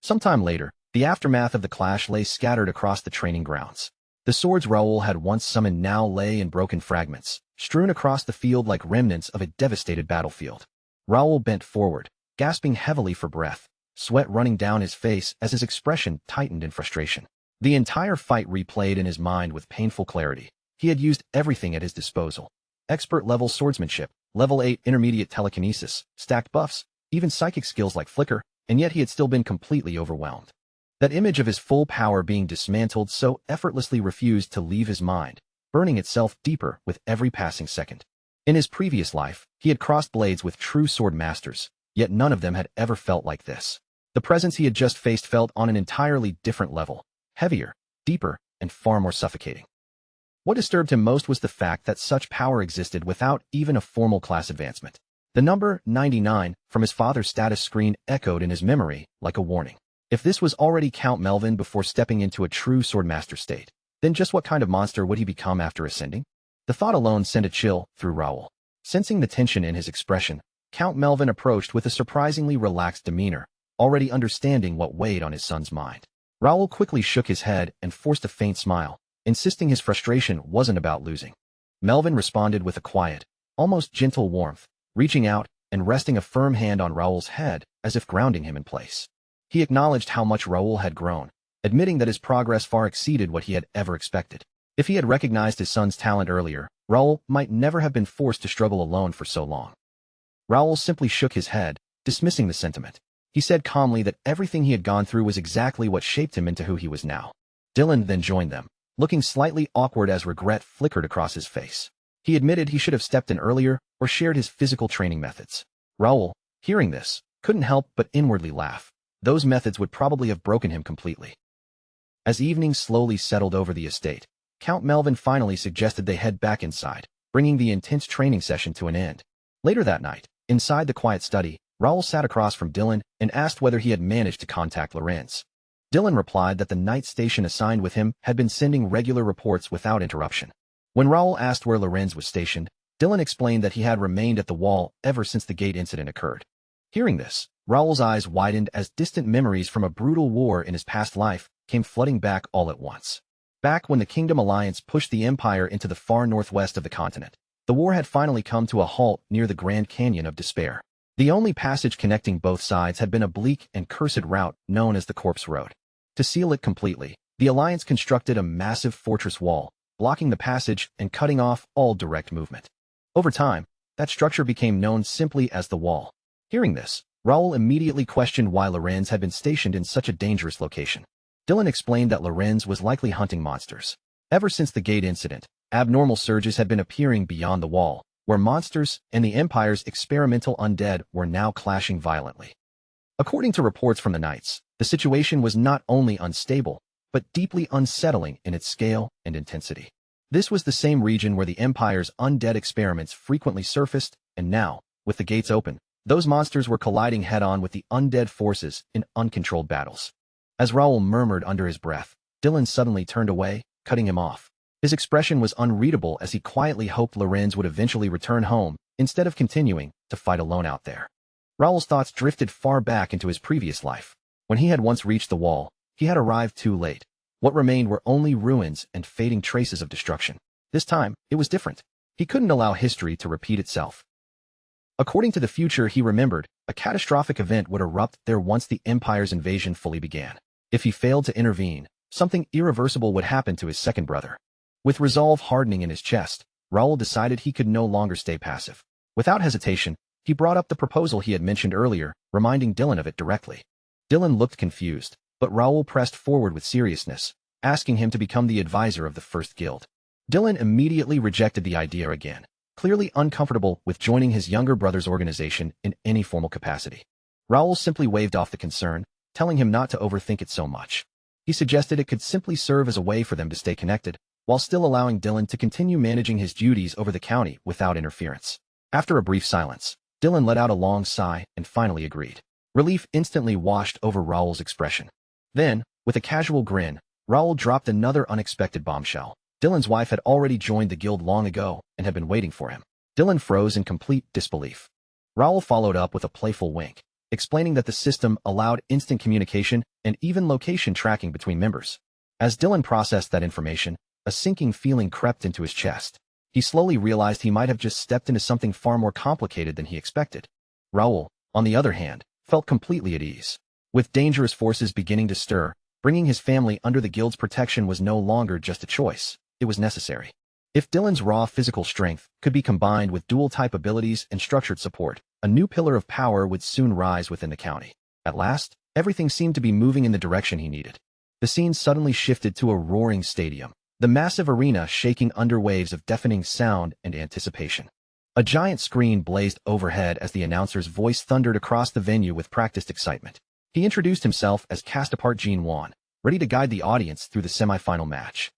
Sometime later, the aftermath of the clash lay scattered across the training grounds. The swords Raoul had once summoned now lay in broken fragments, strewn across the field like remnants of a devastated battlefield. Raoul bent forward, gasping heavily for breath, sweat running down his face as his expression tightened in frustration. The entire fight replayed in his mind with painful clarity. He had used everything at his disposal. Expert-level swordsmanship, level 8 intermediate telekinesis, stacked buffs, even psychic skills like flicker, and yet he had still been completely overwhelmed. That image of his full power being dismantled so effortlessly refused to leave his mind, burning itself deeper with every passing second. In his previous life, he had crossed blades with true sword masters, yet none of them had ever felt like this. The presence he had just faced felt on an entirely different level, heavier, deeper, and far more suffocating. What disturbed him most was the fact that such power existed without even a formal class advancement. The number 99 from his father's status screen echoed in his memory like a warning. If this was already Count Melvin before stepping into a true swordmaster state, then just what kind of monster would he become after ascending? The thought alone sent a chill through Raoul. Sensing the tension in his expression, Count Melvin approached with a surprisingly relaxed demeanor, already understanding what weighed on his son's mind. Raoul quickly shook his head and forced a faint smile, insisting his frustration wasn't about losing. Melvin responded with a quiet, almost gentle warmth, reaching out and resting a firm hand on Raoul's head as if grounding him in place. He acknowledged how much Raoul had grown, admitting that his progress far exceeded what he had ever expected. If he had recognized his son's talent earlier, Raoul might never have been forced to struggle alone for so long. Raoul simply shook his head, dismissing the sentiment. He said calmly that everything he had gone through was exactly what shaped him into who he was now. Dylan then joined them, looking slightly awkward as regret flickered across his face. He admitted he should have stepped in earlier or shared his physical training methods. Raoul, hearing this, couldn't help but inwardly laugh. Those methods would probably have broken him completely. As evening slowly settled over the estate, Count Melvin finally suggested they head back inside, bringing the intense training session to an end. Later that night, inside the quiet study, Raoul sat across from Dylan and asked whether he had managed to contact Lorenz. Dylan replied that the night station assigned with him had been sending regular reports without interruption. When Raoul asked where Lorenz was stationed, Dylan explained that he had remained at the wall ever since the gate incident occurred. Hearing this, Raoul's eyes widened as distant memories from a brutal war in his past life came flooding back all at once. Back when the Kingdom Alliance pushed the Empire into the far northwest of the continent, the war had finally come to a halt near the Grand Canyon of Despair. The only passage connecting both sides had been a bleak and cursed route known as the Corpse Road. To seal it completely, the Alliance constructed a massive fortress wall, blocking the passage and cutting off all direct movement. Over time, that structure became known simply as the Wall. Hearing this, Raoul immediately questioned why Lorenz had been stationed in such a dangerous location. Dylan explained that Lorenz was likely hunting monsters. Ever since the gate incident, abnormal surges had been appearing beyond the wall, where monsters and the Empire's experimental undead were now clashing violently. According to reports from the Knights, the situation was not only unstable, but deeply unsettling in its scale and intensity. This was the same region where the Empire's undead experiments frequently surfaced, and now, with the gates open, those monsters were colliding head-on with the undead forces in uncontrolled battles. As Raoul murmured under his breath, Dylan suddenly turned away, cutting him off. His expression was unreadable as he quietly hoped Lorenz would eventually return home, instead of continuing to fight alone out there. Raoul's thoughts drifted far back into his previous life. When he had once reached the wall, he had arrived too late. What remained were only ruins and fading traces of destruction. This time, it was different. He couldn't allow history to repeat itself. According to the future he remembered, a catastrophic event would erupt there once the Empire's invasion fully began. If he failed to intervene, something irreversible would happen to his second brother. With resolve hardening in his chest, Raoul decided he could no longer stay passive. Without hesitation, he brought up the proposal he had mentioned earlier, reminding Dylan of it directly. Dylan looked confused, but Raoul pressed forward with seriousness, asking him to become the advisor of the First Guild. Dylan immediately rejected the idea again, clearly uncomfortable with joining his younger brother's organization in any formal capacity. Raoul simply waved off the concern, telling him not to overthink it so much. He suggested it could simply serve as a way for them to stay connected, while still allowing Dylan to continue managing his duties over the county without interference. After a brief silence, Dylan let out a long sigh and finally agreed. Relief instantly washed over Raoul's expression. Then, with a casual grin, Raoul dropped another unexpected bombshell. Dylan's wife had already joined the guild long ago and had been waiting for him. Dylan froze in complete disbelief. Raoul followed up with a playful wink, explaining that the system allowed instant communication and even location tracking between members. As Dylan processed that information, a sinking feeling crept into his chest. He slowly realized he might have just stepped into something far more complicated than he expected. Raoul, on the other hand, felt completely at ease. With dangerous forces beginning to stir, bringing his family under the guild's protection was no longer just a choice, it was necessary. If Dylan's raw physical strength could be combined with dual-type abilities and structured support, a new pillar of power would soon rise within the county. At last, everything seemed to be moving in the direction he needed. The scene suddenly shifted to a roaring stadium, the massive arena shaking under waves of deafening sound and anticipation. A giant screen blazed overhead as the announcer's voice thundered across the venue with practiced excitement. He introduced himself as cast-apart Jean Wan, ready to guide the audience through the semi-final match.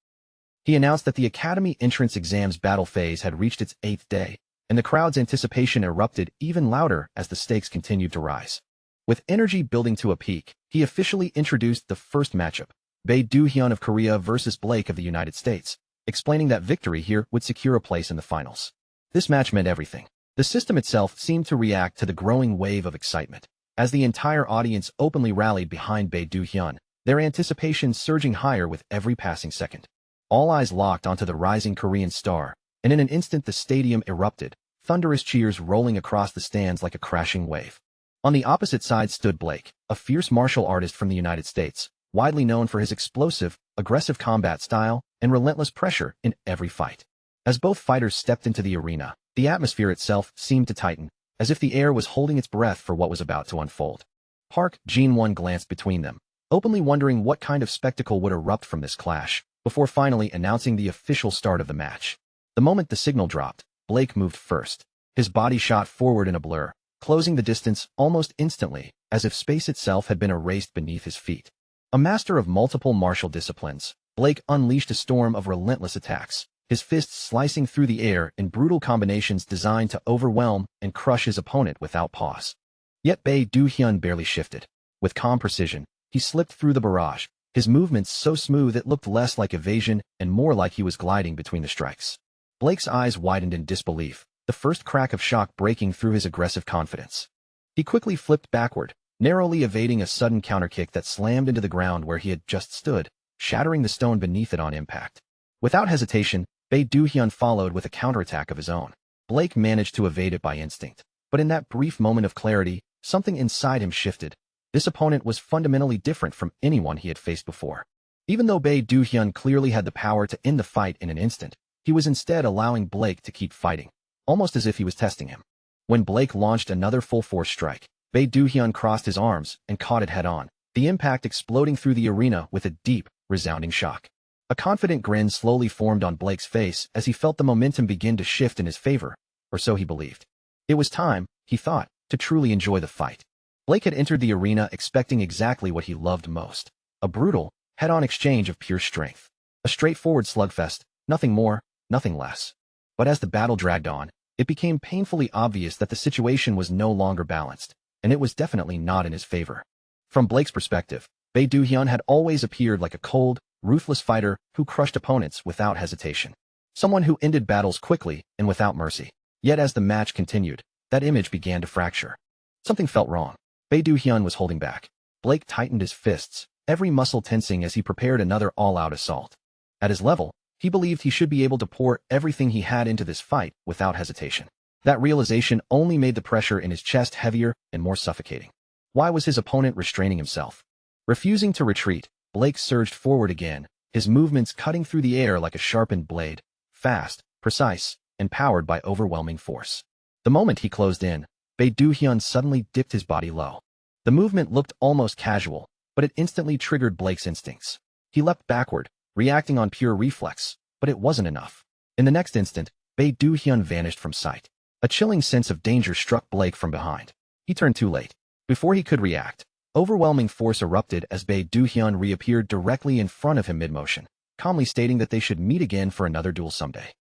He announced that the Academy entrance exams battle phase had reached its 8th day, and the crowd's anticipation erupted even louder as the stakes continued to rise. With energy building to a peak, he officially introduced the first matchup, Bae Do-hyun of Korea versus Blake of the United States, explaining that victory here would secure a place in the finals. This match meant everything. The system itself seemed to react to the growing wave of excitement. As the entire audience openly rallied behind Bae Do-hyun, their anticipation surging higher with every passing second. All eyes locked onto the rising Korean star, and in an instant the stadium erupted, thunderous cheers rolling across the stands like a crashing wave. On the opposite side stood Blake, a fierce martial artist from the United States, widely known for his explosive, aggressive combat style and relentless pressure in every fight. As both fighters stepped into the arena, the atmosphere itself seemed to tighten, as if the air was holding its breath for what was about to unfold. Park Jin-won glanced between them, openly wondering what kind of spectacle would erupt from this clash, before finally announcing the official start of the match. The moment the signal dropped, Blake moved first. His body shot forward in a blur, closing the distance almost instantly, as if space itself had been erased beneath his feet. A master of multiple martial disciplines, Blake unleashed a storm of relentless attacks, his fists slicing through the air in brutal combinations designed to overwhelm and crush his opponent without pause. Yet Bae Do-hyun barely shifted. With calm precision, he slipped through the barrage, his movements so smooth it looked less like evasion and more like he was gliding between the strikes. Blake's eyes widened in disbelief, the first crack of shock breaking through his aggressive confidence. He quickly flipped backward, narrowly evading a sudden counterkick that slammed into the ground where he had just stood, shattering the stone beneath it on impact. Without hesitation, Bae Do-hyun followed with a counterattack of his own. Blake managed to evade it by instinct, but in that brief moment of clarity, something inside him shifted. This opponent was fundamentally different from anyone he had faced before. Even though Bae Do-hyun clearly had the power to end the fight in an instant, he was instead allowing Blake to keep fighting, almost as if he was testing him. When Blake launched another full-force strike, Bae Do-hyun crossed his arms and caught it head-on, the impact exploding through the arena with a deep, resounding shock. A confident grin slowly formed on Blake's face as he felt the momentum begin to shift in his favor, or so he believed. It was time, he thought, to truly enjoy the fight. Blake had entered the arena expecting exactly what he loved most: a brutal, head-on exchange of pure strength. A straightforward slugfest, nothing more, nothing less. But as the battle dragged on, it became painfully obvious that the situation was no longer balanced, and it was definitely not in his favor. From Blake's perspective, Bae Do-hyun had always appeared like a cold, ruthless fighter who crushed opponents without hesitation. Someone who ended battles quickly and without mercy. Yet as the match continued, that image began to fracture. Something felt wrong. Bae Do-hyun was holding back. Blake tightened his fists, every muscle tensing as he prepared another all-out assault. At his level, he believed he should be able to pour everything he had into this fight without hesitation. That realization only made the pressure in his chest heavier and more suffocating. Why was his opponent restraining himself? Refusing to retreat, Blake surged forward again, his movements cutting through the air like a sharpened blade, fast, precise, and powered by overwhelming force. The moment he closed in, Bae Do-hyun suddenly dipped his body low. The movement looked almost casual, but it instantly triggered Blake's instincts. He leapt backward, reacting on pure reflex, but it wasn't enough. In the next instant, Bae Do-hyun vanished from sight. A chilling sense of danger struck Blake from behind. He turned too late. Before he could react, overwhelming force erupted as Bae Do-hyun reappeared directly in front of him mid-motion, calmly stating that they should meet again for another duel someday.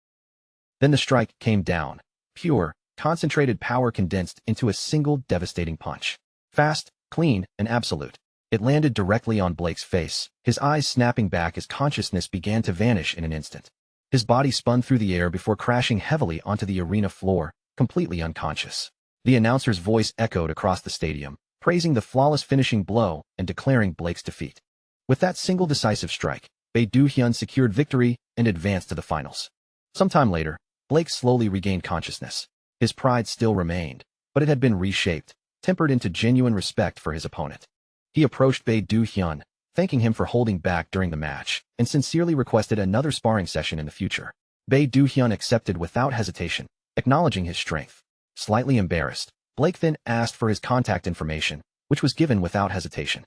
Then the strike came down, pure, concentrated power condensed into a single devastating punch. Fast, clean, and absolute. It landed directly on Blake's face, his eyes snapping back as consciousness began to vanish in an instant. His body spun through the air before crashing heavily onto the arena floor, completely unconscious. The announcer's voice echoed across the stadium, praising the flawless finishing blow and declaring Blake's defeat. With that single decisive strike, Bae Do-hyun secured victory and advanced to the finals. Sometime later, Blake slowly regained consciousness. His pride still remained, but it had been reshaped, tempered into genuine respect for his opponent. He approached Bae Do-hyun, thanking him for holding back during the match, and sincerely requested another sparring session in the future. Bae Do-hyun accepted without hesitation, acknowledging his strength. Slightly embarrassed, Blake then asked for his contact information, which was given without hesitation.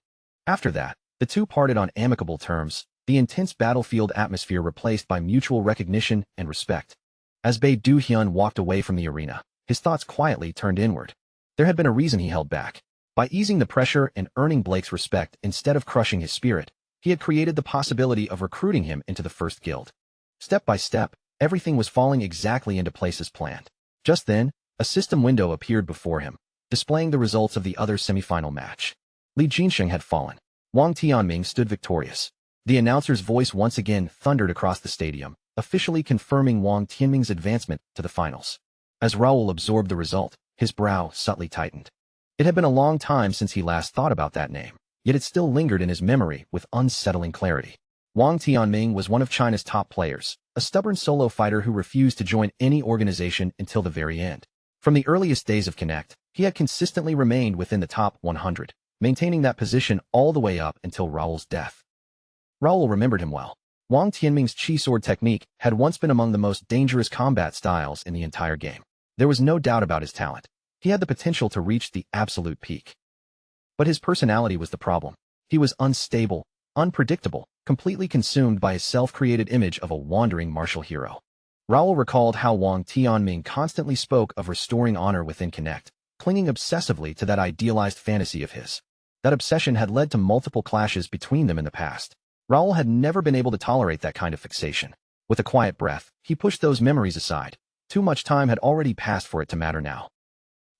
After that, the two parted on amicable terms, the intense battlefield atmosphere replaced by mutual recognition and respect. As Bae Do-hyun walked away from the arena, his thoughts quietly turned inward. There had been a reason he held back. By easing the pressure and earning Blake's respect instead of crushing his spirit, he had created the possibility of recruiting him into the first guild. Step by step, everything was falling exactly into place as planned. Just then, a system window appeared before him, displaying the results of the other semifinal match. Li Jinsheng had fallen. Wang Tianming stood victorious. The announcer's voice once again thundered across the stadium, officially confirming Wang Tianming's advancement to the finals. As Raoul absorbed the result, his brow subtly tightened. It had been a long time since he last thought about that name, yet it still lingered in his memory with unsettling clarity. Wang Tianming was one of China's top players, a stubborn solo fighter who refused to join any organization until the very end. From the earliest days of Connect, he had consistently remained within the top 100, maintaining that position all the way up until Raoul's death. Raoul remembered him well. Wang Tianming's chi sword technique had once been among the most dangerous combat styles in the entire game. There was no doubt about his talent. He had the potential to reach the absolute peak. But his personality was the problem. He was unstable, unpredictable, completely consumed by his self-created image of a wandering martial hero. Raoul recalled how Wang Tianming constantly spoke of restoring honor within Connect, clinging obsessively to that idealized fantasy of his. That obsession had led to multiple clashes between them in the past. Raoul had never been able to tolerate that kind of fixation. With a quiet breath, he pushed those memories aside. Too much time had already passed for it to matter now.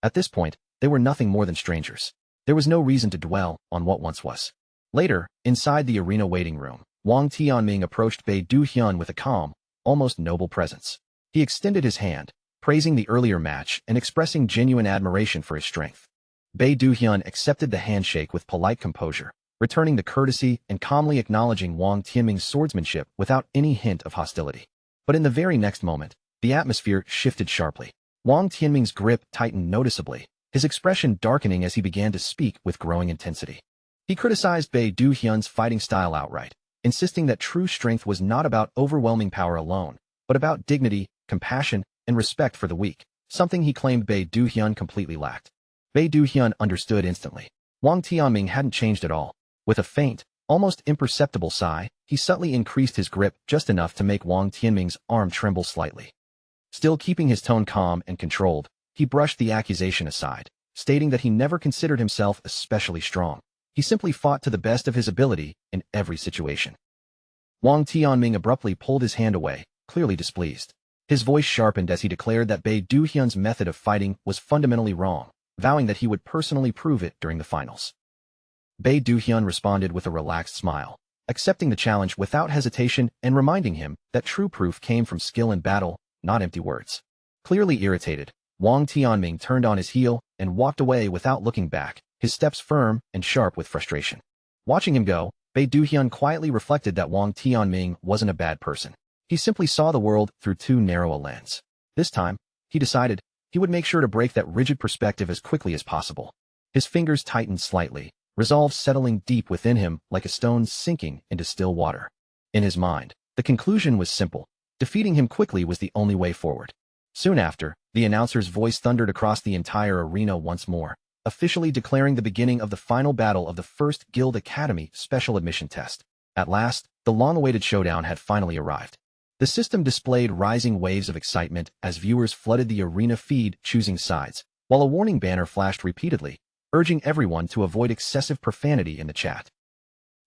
At this point, they were nothing more than strangers. There was no reason to dwell on what once was. Later, inside the arena waiting room, Wang Tianming approached Bei Duhyun with a calm, almost noble presence. He extended his hand, praising the earlier match and expressing genuine admiration for his strength. Bei Duhyun accepted the handshake with polite composure, returning the courtesy and calmly acknowledging Wang Tianming's swordsmanship without any hint of hostility. But in the very next moment, the atmosphere shifted sharply. Wang Tianming's grip tightened noticeably, his expression darkening as he began to speak with growing intensity. He criticized Bei Duhyun's fighting style outright, insisting that true strength was not about overwhelming power alone, but about dignity, compassion, and respect for the weak, something he claimed Bei Duhyun completely lacked. Bei Duhyun understood instantly. Wang Tianming hadn't changed at all. With a faint, almost imperceptible sigh, he subtly increased his grip just enough to make Wang Tianming's arm tremble slightly. Still keeping his tone calm and controlled, he brushed the accusation aside, stating that he never considered himself especially strong. He simply fought to the best of his ability in every situation. Wang Tianming abruptly pulled his hand away, clearly displeased. His voice sharpened as he declared that Bei Duhyun's method of fighting was fundamentally wrong, vowing that he would personally prove it during the finals. Bei Duhyun responded with a relaxed smile, accepting the challenge without hesitation and reminding him that true proof came from skill in battle, not empty words. Clearly irritated, Wang Tianming turned on his heel and walked away without looking back, his steps firm and sharp with frustration. Watching him go, Bei Duhyun quietly reflected that Wang Tianming wasn't a bad person. He simply saw the world through too narrow a lens. This time, he decided, he would make sure to break that rigid perspective as quickly as possible. His fingers tightened slightly, resolve settling deep within him like a stone sinking into still water. In his mind, the conclusion was simple. Defeating him quickly was the only way forward. Soon after, the announcer's voice thundered across the entire arena once more, officially declaring the beginning of the final battle of the first Guild Academy special admission test. At last, the long-awaited showdown had finally arrived. The system displayed rising waves of excitement as viewers flooded the arena feed choosing sides, while a warning banner flashed repeatedly, urging everyone to avoid excessive profanity in the chat.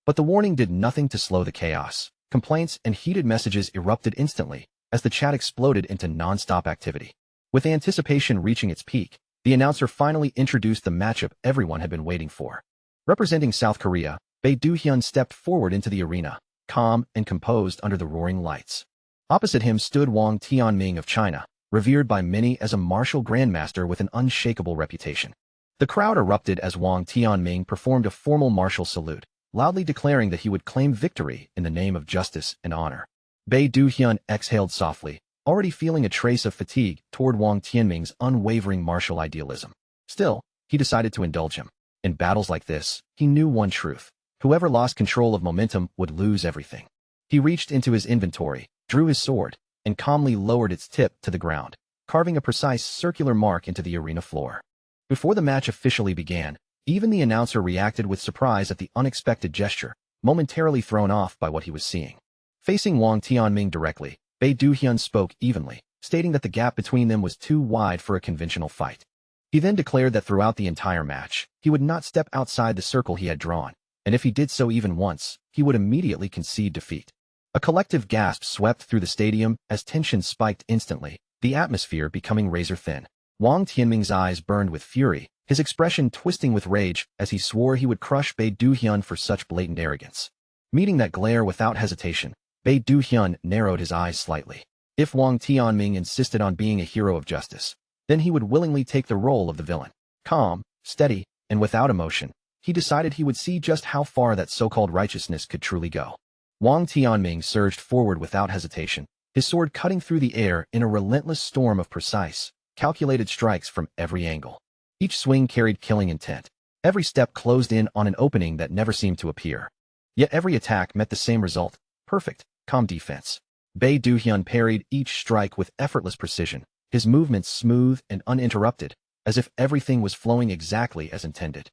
But the warning did nothing to slow the chaos. Complaints and heated messages erupted instantly, as the chat exploded into non-stop activity. With anticipation reaching its peak, the announcer finally introduced the matchup everyone had been waiting for. Representing South Korea, Bei Duhyun stepped forward into the arena, calm and composed under the roaring lights. Opposite him stood Wang Tianming of China, revered by many as a martial grandmaster with an unshakable reputation. The crowd erupted as Wang Tianming performed a formal martial salute, loudly declaring that he would claim victory in the name of justice and honor. Bei Duhyun exhaled softly, already feeling a trace of fatigue toward Wang Tianming's unwavering martial idealism. Still, he decided to indulge him. In battles like this, he knew one truth. Whoever lost control of momentum would lose everything. He reached into his inventory, drew his sword, and calmly lowered its tip to the ground, carving a precise circular mark into the arena floor. Before the match officially began, even the announcer reacted with surprise at the unexpected gesture, momentarily thrown off by what he was seeing. Facing Wang Tianming directly, Bei Duhyun spoke evenly, stating that the gap between them was too wide for a conventional fight. He then declared that throughout the entire match, he would not step outside the circle he had drawn, and if he did so even once, he would immediately concede defeat. A collective gasp swept through the stadium as tension spiked instantly, the atmosphere becoming razor-thin. Wang Tianming's eyes burned with fury, his expression twisting with rage as he swore he would crush Bei Duhyun for such blatant arrogance. Meeting that glare without hesitation, Bei Duhyun narrowed his eyes slightly. If Wang Tianming insisted on being a hero of justice, then he would willingly take the role of the villain. Calm, steady, and without emotion, he decided he would see just how far that so-called righteousness could truly go. Wang Tianming surged forward without hesitation, his sword cutting through the air in a relentless storm of precise, calculated strikes from every angle. Each swing carried killing intent. Every step closed in on an opening that never seemed to appear. Yet every attack met the same result: perfect, calm defense. Bei Duhyun parried each strike with effortless precision, his movements smooth and uninterrupted, as if everything was flowing exactly as intended.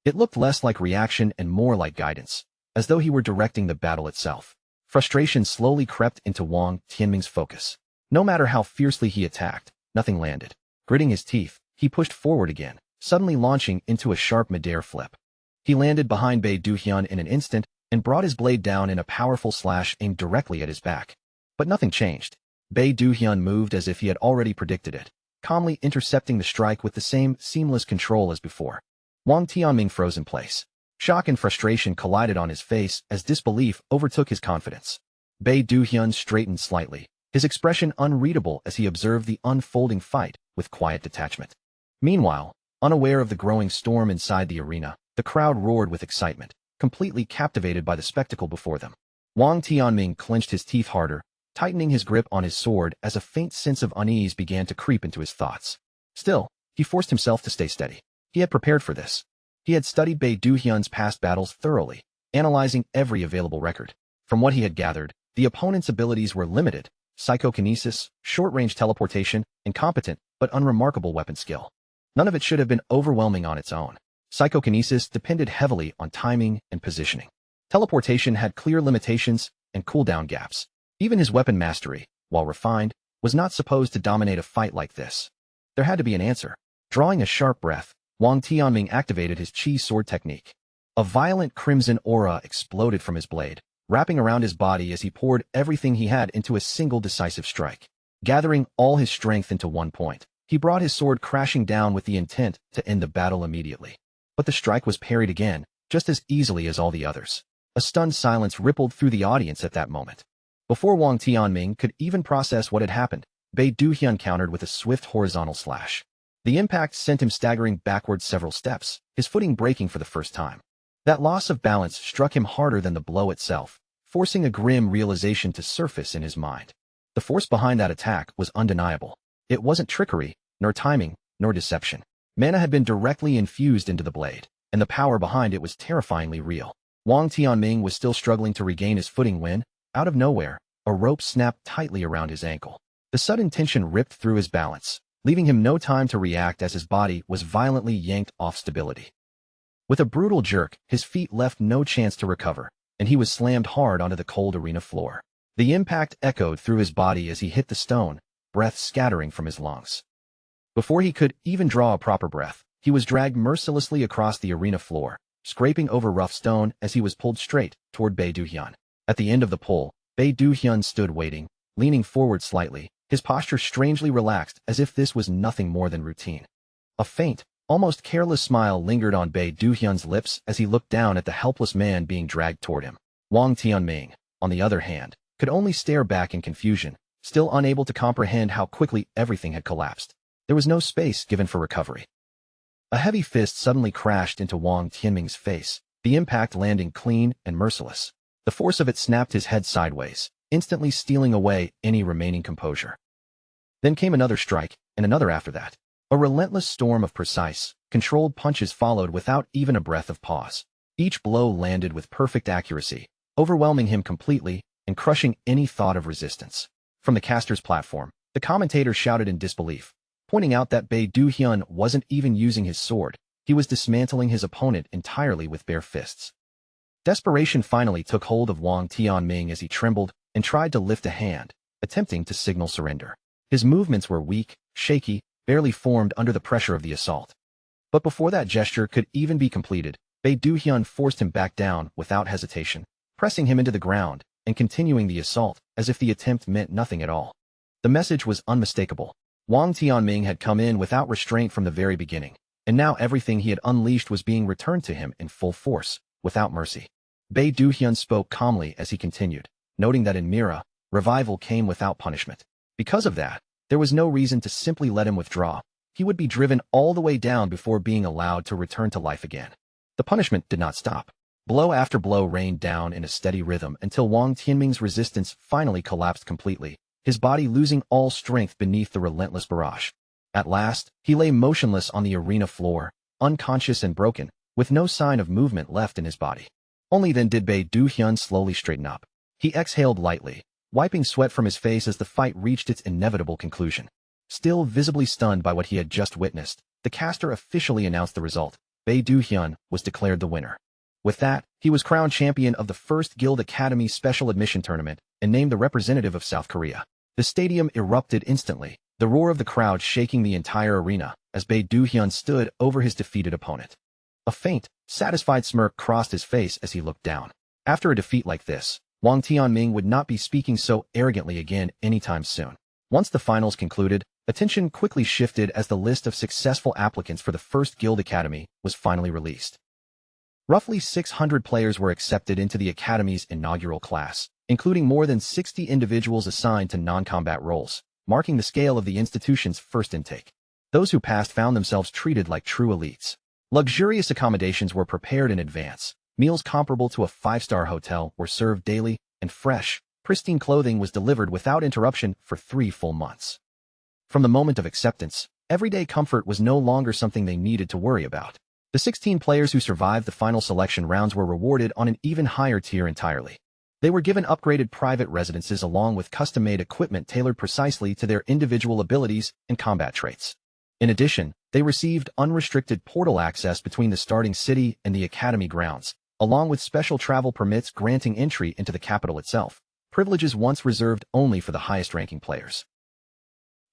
It looked less like reaction and more like guidance, as though he were directing the battle itself. Frustration slowly crept into Wang Tianming's focus. No matter how fiercely he attacked, nothing landed. Gritting his teeth, he pushed forward again, suddenly launching into a sharp midair flip. He landed behind Bei Duhyun in an instant and brought his blade down in a powerful slash aimed directly at his back. But nothing changed. Bei Duhyun moved as if he had already predicted it, calmly intercepting the strike with the same seamless control as before. Wang Tianming froze in place. Shock and frustration collided on his face as disbelief overtook his confidence. Bei Duhyun straightened slightly, his expression unreadable as he observed the unfolding fight with quiet detachment. Meanwhile, unaware of the growing storm inside the arena, the crowd roared with excitement, completely captivated by the spectacle before them. Wang Tianming clenched his teeth harder, tightening his grip on his sword as a faint sense of unease began to creep into his thoughts. Still, he forced himself to stay steady. He had prepared for this. He had studied Bei Duhyun's past battles thoroughly, analyzing every available record. From what he had gathered, the opponent's abilities were limited: psychokinesis, short-range teleportation, and competent but unremarkable weapon skill. None of it should have been overwhelming on its own. Psychokinesis depended heavily on timing and positioning. Teleportation had clear limitations and cooldown gaps. Even his weapon mastery, while refined, was not supposed to dominate a fight like this. There had to be an answer. Drawing a sharp breath, Wang Tianming activated his chi sword technique. A violent crimson aura exploded from his blade, wrapping around his body as he poured everything he had into a single decisive strike. Gathering all his strength into one point, he brought his sword crashing down with the intent to end the battle immediately. But the strike was parried again, just as easily as all the others. A stunned silence rippled through the audience at that moment. Before Wang Tianming could even process what had happened, Bei Duhyun countered with a swift horizontal slash. The impact sent him staggering backwards several steps, his footing breaking for the first time. That loss of balance struck him harder than the blow itself, forcing a grim realization to surface in his mind. The force behind that attack was undeniable. It wasn't trickery, nor timing, nor deception. Mana had been directly infused into the blade, and the power behind it was terrifyingly real. Wang Tianming was still struggling to regain his footing when, out of nowhere, a rope snapped tightly around his ankle. The sudden tension ripped through his balance, leaving him no time to react as his body was violently yanked off stability. With a brutal jerk, his feet left no chance to recover, and he was slammed hard onto the cold arena floor. The impact echoed through his body as he hit the stone, breath scattering from his lungs. Before he could even draw a proper breath, he was dragged mercilessly across the arena floor, scraping over rough stone as he was pulled straight toward Bei Duhyun. At the end of the pull, Bei Duhyun stood waiting, leaning forward slightly, his posture strangely relaxed as if this was nothing more than routine. A faint, almost careless smile lingered on Bei Duhyun's lips as he looked down at the helpless man being dragged toward him. Wang Tianming, on the other hand, could only stare back in confusion, still unable to comprehend how quickly everything had collapsed. There was no space given for recovery. A heavy fist suddenly crashed into Wang Tianming's face, the impact landing clean and merciless. The force of it snapped his head sideways, instantly stealing away any remaining composure. Then came another strike, and another after that. A relentless storm of precise, controlled punches followed without even a breath of pause. Each blow landed with perfect accuracy, overwhelming him completely and crushing any thought of resistance. From the caster's platform, the commentator shouted in disbelief, pointing out that Bei Duhyun wasn't even using his sword. He was dismantling his opponent entirely with bare fists. Desperation finally took hold of Wang Tianming as he trembled and tried to lift a hand, attempting to signal surrender. His movements were weak, shaky, barely formed under the pressure of the assault. But before that gesture could even be completed, Bei Duhyun forced him back down without hesitation, pressing him into the ground and continuing the assault as if the attempt meant nothing at all. The message was unmistakable. Wang Tianming had come in without restraint from the very beginning, and now everything he had unleashed was being returned to him in full force, without mercy. Bei Duhyun spoke calmly as he continued, noting that in Mira, revival came without punishment. Because of that, there was no reason to simply let him withdraw. He would be driven all the way down before being allowed to return to life again. The punishment did not stop. Blow after blow rained down in a steady rhythm until Wang Tianming's resistance finally collapsed completely, his body losing all strength beneath the relentless barrage. At last, he lay motionless on the arena floor, unconscious and broken, with no sign of movement left in his body. Only then did Bei Duhyun slowly straighten up. He exhaled lightly, wiping sweat from his face as the fight reached its inevitable conclusion. Still visibly stunned by what he had just witnessed, the caster officially announced the result. Bae Do-hyun was declared the winner. With that, he was crowned champion of the first Guild Academy Special Admission Tournament and named the representative of South Korea. The stadium erupted instantly, the roar of the crowd shaking the entire arena as Bae Do-hyun stood over his defeated opponent. A faint, satisfied smirk crossed his face as he looked down. After a defeat like this, Wang Tianming would not be speaking so arrogantly again anytime soon. Once the finals concluded, attention quickly shifted as the list of successful applicants for the first Guild Academy was finally released. Roughly 600 players were accepted into the Academy's inaugural class, including more than 60 individuals assigned to non-combat roles, marking the scale of the institution's first intake. Those who passed found themselves treated like true elites. Luxurious accommodations were prepared in advance. Meals comparable to a five-star hotel were served daily, and fresh, pristine clothing was delivered without interruption for 3 full months. From the moment of acceptance, everyday comfort was no longer something they needed to worry about. The 16 players who survived the final selection rounds were rewarded on an even higher tier entirely. They were given upgraded private residences along with custom-made equipment tailored precisely to their individual abilities and combat traits. In addition, they received unrestricted portal access between the starting city and the academy grounds, along with special travel permits granting entry into the capital itself, privileges once reserved only for the highest-ranking players.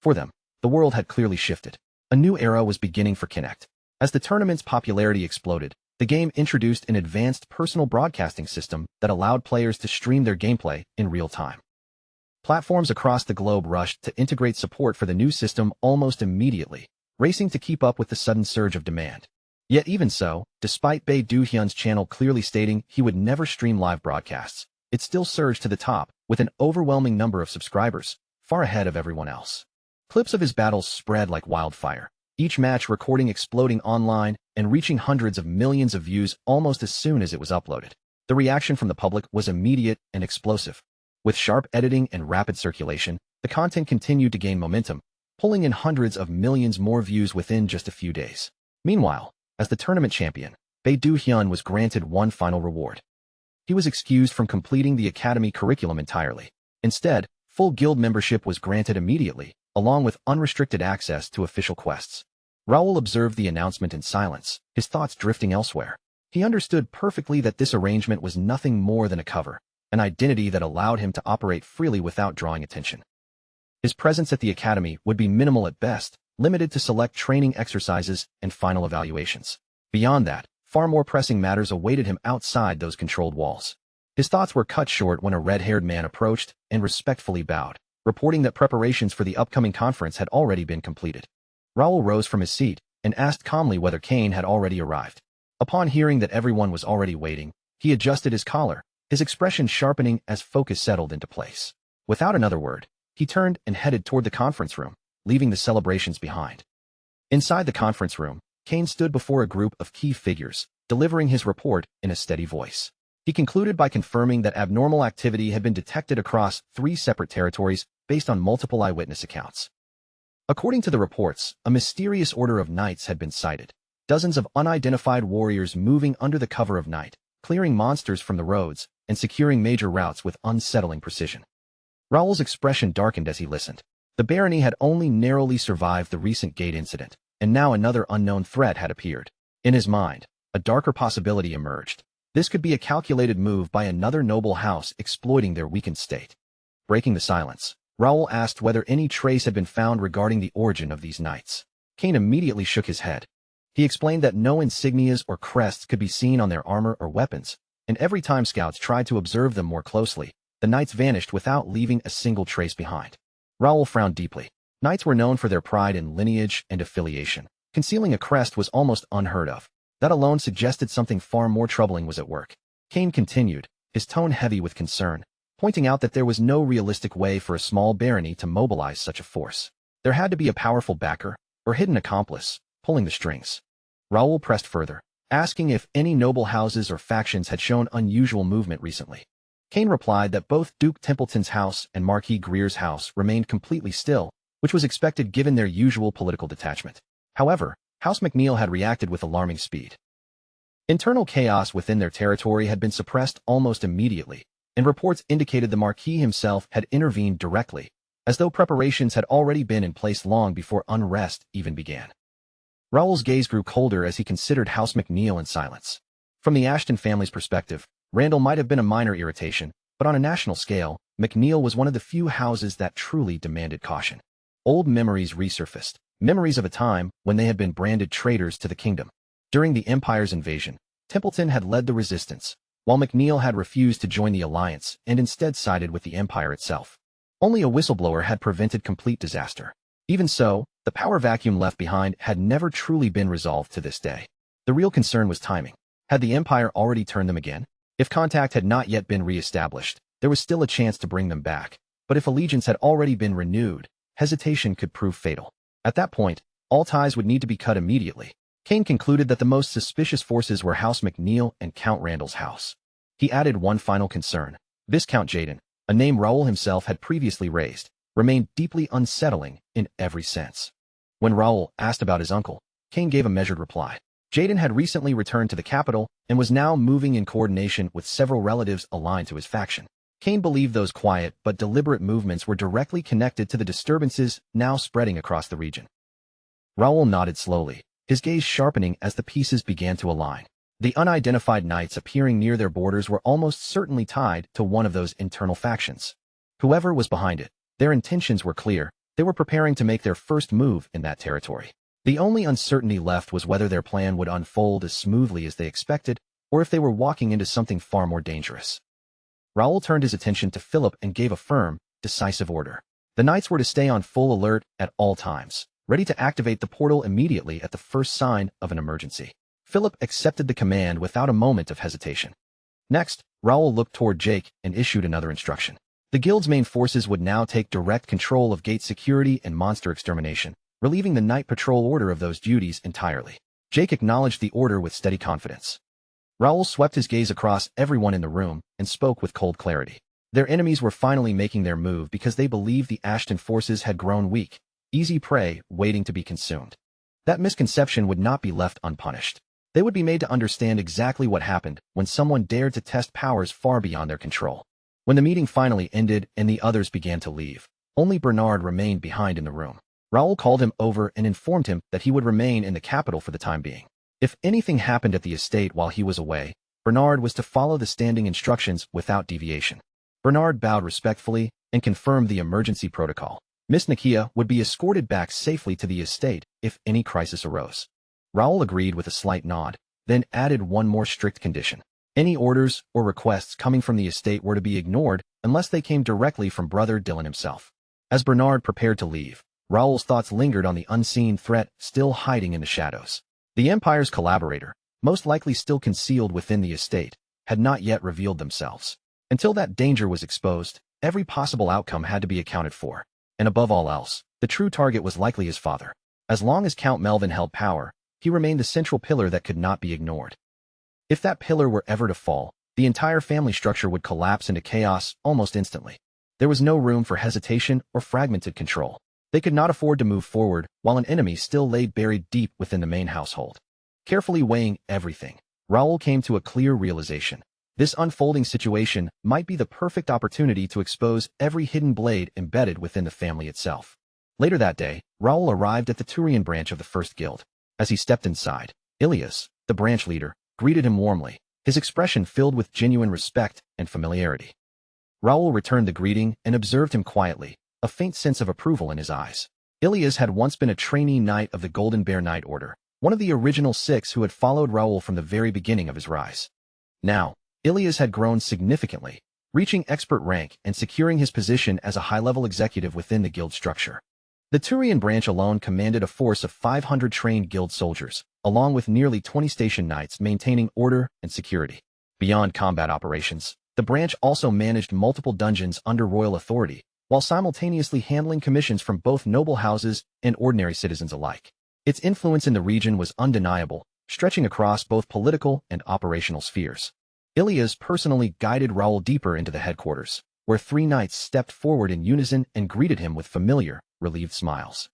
For them, the world had clearly shifted. A new era was beginning for Kinect. As the tournament's popularity exploded, the game introduced an advanced personal broadcasting system that allowed players to stream their gameplay in real time. Platforms across the globe rushed to integrate support for the new system almost immediately, racing to keep up with the sudden surge of demand. Yet even so, despite Bae Do-hyun's channel clearly stating he would never stream live broadcasts, it still surged to the top, with an overwhelming number of subscribers, far ahead of everyone else. Clips of his battles spread like wildfire, each match recording exploding online and reaching hundreds of millions of views almost as soon as it was uploaded. The reaction from the public was immediate and explosive. With sharp editing and rapid circulation, the content continued to gain momentum, pulling in hundreds of millions more views within just a few days. Meanwhile, as the tournament champion, Bae Do-hyun was granted one final reward. He was excused from completing the academy curriculum entirely. Instead, full guild membership was granted immediately, along with unrestricted access to official quests. Raoul observed the announcement in silence, his thoughts drifting elsewhere. He understood perfectly that this arrangement was nothing more than a cover, an identity that allowed him to operate freely without drawing attention. His presence at the academy would be minimal at best, limited to select training exercises and final evaluations. Beyond that, far more pressing matters awaited him outside those controlled walls. His thoughts were cut short when a red-haired man approached and respectfully bowed, reporting that preparations for the upcoming conference had already been completed. Raoul rose from his seat and asked calmly whether Kane had already arrived. Upon hearing that everyone was already waiting, he adjusted his collar, his expression sharpening as focus settled into place. Without another word, he turned and headed toward the conference room, leaving the celebrations behind. Inside the conference room, Kane stood before a group of key figures, delivering his report in a steady voice. He concluded by confirming that abnormal activity had been detected across 3 separate territories based on multiple eyewitness accounts. According to the reports, a mysterious order of knights had been sighted, dozens of unidentified warriors moving under the cover of night, clearing monsters from the roads and securing major routes with unsettling precision. Raoul's expression darkened as he listened. The barony had only narrowly survived the recent gate incident, and now another unknown threat had appeared. In his mind, a darker possibility emerged. This could be a calculated move by another noble house exploiting their weakened state. Breaking the silence, Raoul asked whether any trace had been found regarding the origin of these knights. Kane immediately shook his head. He explained that no insignias or crests could be seen on their armor or weapons, and every time scouts tried to observe them more closely, the knights vanished without leaving a single trace behind. Raoul frowned deeply. Knights were known for their pride in lineage and affiliation. Concealing a crest was almost unheard of. That alone suggested something far more troubling was at work. Kane continued, his tone heavy with concern, pointing out that there was no realistic way for a small barony to mobilize such a force. There had to be a powerful backer, or hidden accomplice, pulling the strings. Raoul pressed further, asking if any noble houses or factions had shown unusual movement recently. Kane replied that both Duke Templeton's house and Marquis Greer's house remained completely still, which was expected given their usual political detachment. However, House McNeil had reacted with alarming speed. Internal chaos within their territory had been suppressed almost immediately, and reports indicated the Marquis himself had intervened directly, as though preparations had already been in place long before unrest even began. Raoul's gaze grew colder as he considered House McNeil in silence. From the Ashton family's perspective, Randall might have been a minor irritation, but on a national scale, McNeil was one of the few houses that truly demanded caution. Old memories resurfaced, memories of a time when they had been branded traitors to the kingdom. During the Empire's invasion, Templeton had led the resistance, while McNeil had refused to join the alliance and instead sided with the Empire itself. Only a whistleblower had prevented complete disaster. Even so, the power vacuum left behind had never truly been resolved to this day. The real concern was timing. Had the Empire already turned them again? If contact had not yet been re-established, there was still a chance to bring them back. But if allegiance had already been renewed, hesitation could prove fatal. At that point, all ties would need to be cut immediately. Kane concluded that the most suspicious forces were House McNeil and Count Randall's house. He added one final concern. Viscount Jaden, a name Raoul himself had previously raised, remained deeply unsettling in every sense. When Raoul asked about his uncle, Kane gave a measured reply. Jaden had recently returned to the capital and was now moving in coordination with several relatives aligned to his faction. Kane believed those quiet but deliberate movements were directly connected to the disturbances now spreading across the region. Raoul nodded slowly, his gaze sharpening as the pieces began to align. The unidentified knights appearing near their borders were almost certainly tied to one of those internal factions. Whoever was behind it, their intentions were clear. They were preparing to make their first move in that territory. The only uncertainty left was whether their plan would unfold as smoothly as they expected, or if they were walking into something far more dangerous. Raoul turned his attention to Philip and gave a firm, decisive order. The knights were to stay on full alert at all times, ready to activate the portal immediately at the first sign of an emergency. Philip accepted the command without a moment of hesitation. Next, Raoul looked toward Jake and issued another instruction. The guild's main forces would now take direct control of gate security and monster extermination, relieving the night patrol order of those duties entirely. Jake acknowledged the order with steady confidence. Raoul swept his gaze across everyone in the room and spoke with cold clarity. Their enemies were finally making their move because they believed the Ashton forces had grown weak, easy prey waiting to be consumed. That misconception would not be left unpunished. They would be made to understand exactly what happened when someone dared to test powers far beyond their control. When the meeting finally ended and the others began to leave, only Bernard remained behind in the room. Raoul called him over and informed him that he would remain in the capital for the time being. If anything happened at the estate while he was away, Bernard was to follow the standing instructions without deviation. Bernard bowed respectfully and confirmed the emergency protocol. Miss Nakia would be escorted back safely to the estate if any crisis arose. Raoul agreed with a slight nod, then added one more strict condition. Any orders or requests coming from the estate were to be ignored unless they came directly from Brother Dylan himself. As Bernard prepared to leave, Raoul's thoughts lingered on the unseen threat still hiding in the shadows. The Empire's collaborator, most likely still concealed within the estate, had not yet revealed themselves. Until that danger was exposed, every possible outcome had to be accounted for. And above all else, the true target was likely his father. As long as Count Melvin held power, he remained the central pillar that could not be ignored. If that pillar were ever to fall, the entire family structure would collapse into chaos almost instantly. There was no room for hesitation or fragmented control. They could not afford to move forward while an enemy still lay buried deep within the main household. Carefully weighing everything, Raoul came to a clear realization. This unfolding situation might be the perfect opportunity to expose every hidden blade embedded within the family itself. Later that day, Raoul arrived at the Turian branch of the First Guild. As he stepped inside, Ilias, the branch leader, greeted him warmly, his expression filled with genuine respect and familiarity. Raoul returned the greeting and observed him quietly, a faint sense of approval in his eyes. Ilias had once been a trainee knight of the Golden Bear Knight Order, one of the original 6 who had followed Raoul from the very beginning of his rise. Now, Ilias had grown significantly, reaching expert rank and securing his position as a high-level executive within the guild structure. The Turian branch alone commanded a force of 500 trained guild soldiers, along with nearly 20 station knights maintaining order and security. Beyond combat operations, the branch also managed multiple dungeons under royal authority, while simultaneously handling commissions from both noble houses and ordinary citizens alike. Its influence in the region was undeniable, stretching across both political and operational spheres. Ilias personally guided Raoul deeper into the headquarters, where 3 knights stepped forward in unison and greeted him with familiar, relieved smiles.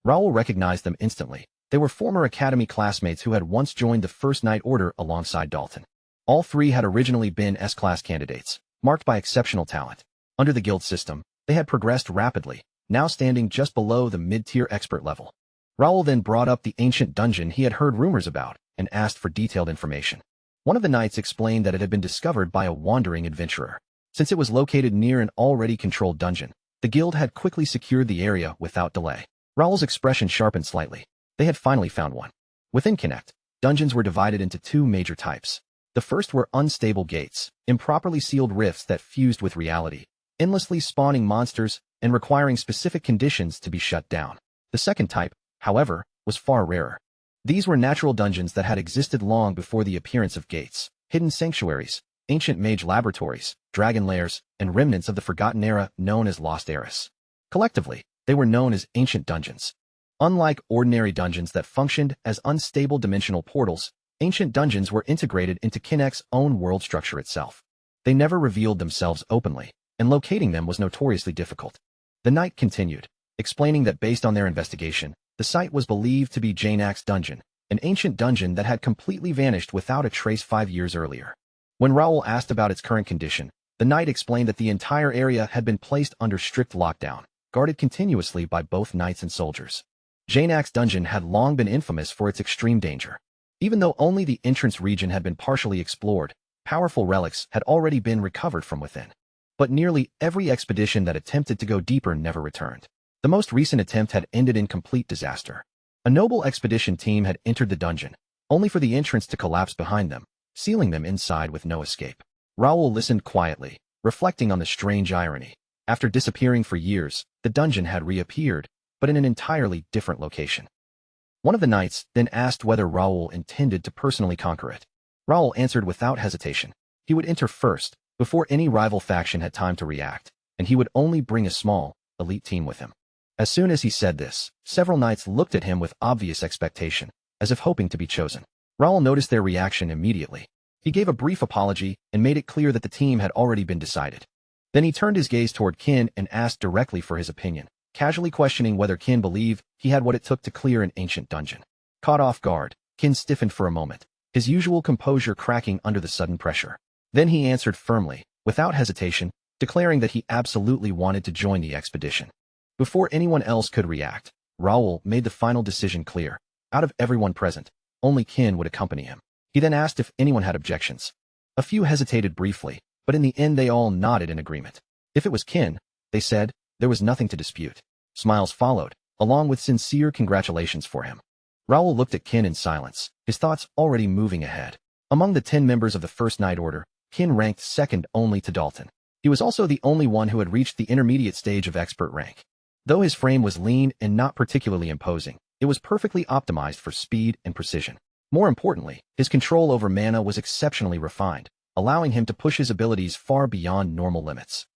Raoul recognized them instantly. They were former academy classmates who had once joined the First Knight Order alongside Dalton. All 3 had originally been S-class candidates, marked by exceptional talent. Under the guild system, they had progressed rapidly, now standing just below the mid-tier expert level. Raoul then brought up the ancient dungeon he had heard rumors about and asked for detailed information. One of the knights explained that it had been discovered by a wandering adventurer. Since it was located near an already controlled dungeon, the guild had quickly secured the area without delay. Raoul's expression sharpened slightly. They had finally found one. Within Connect, dungeons were divided into two major types. The first were unstable gates, improperly sealed rifts that fused with reality, endlessly spawning monsters and requiring specific conditions to be shut down. The second type, however, was far rarer. These were natural dungeons that had existed long before the appearance of gates, hidden sanctuaries, ancient mage laboratories, dragon lairs, and remnants of the forgotten era known as Lost Eras. Collectively, they were known as ancient dungeons. Unlike ordinary dungeons that functioned as unstable dimensional portals, ancient dungeons were integrated into Connect's own world structure itself. They never revealed themselves openly, and locating them was notoriously difficult. The knight continued, explaining that based on their investigation, the site was believed to be Janak's dungeon, an ancient dungeon that had completely vanished without a trace 5 years earlier. When Raoul asked about its current condition, the knight explained that the entire area had been placed under strict lockdown, guarded continuously by both knights and soldiers. Janak's dungeon had long been infamous for its extreme danger. Even though only the entrance region had been partially explored, powerful relics had already been recovered from within. But nearly every expedition that attempted to go deeper never returned. The most recent attempt had ended in complete disaster. A noble expedition team had entered the dungeon, only for the entrance to collapse behind them, sealing them inside with no escape. Raoul listened quietly, reflecting on the strange irony. After disappearing for years, the dungeon had reappeared, but in an entirely different location. One of the knights then asked whether Raoul intended to personally conquer it. Raoul answered without hesitation. He would enter first, before any rival faction had time to react, and he would only bring a small, elite team with him. As soon as he said this, several knights looked at him with obvious expectation, as if hoping to be chosen. Raoul noticed their reaction immediately. He gave a brief apology and made it clear that the team had already been decided. Then he turned his gaze toward Qin and asked directly for his opinion, casually questioning whether Qin believed he had what it took to clear an ancient dungeon. Caught off guard, Qin stiffened for a moment, his usual composure cracking under the sudden pressure. Then he answered firmly, without hesitation, declaring that he absolutely wanted to join the expedition. Before anyone else could react, Raoul made the final decision clear. Out of everyone present, only Qin would accompany him. He then asked if anyone had objections. A few hesitated briefly, but in the end they all nodded in agreement. If it was Qin, they said, there was nothing to dispute. Smiles followed, along with sincere congratulations for him. Raoul looked at Qin in silence, his thoughts already moving ahead. Among the 10 members of the First Knight Order, Qin ranked second only to Dalton. He was also the only one who had reached the intermediate stage of expert rank. Though his frame was lean and not particularly imposing, it was perfectly optimized for speed and precision. More importantly, his control over mana was exceptionally refined, allowing him to push his abilities far beyond normal limits.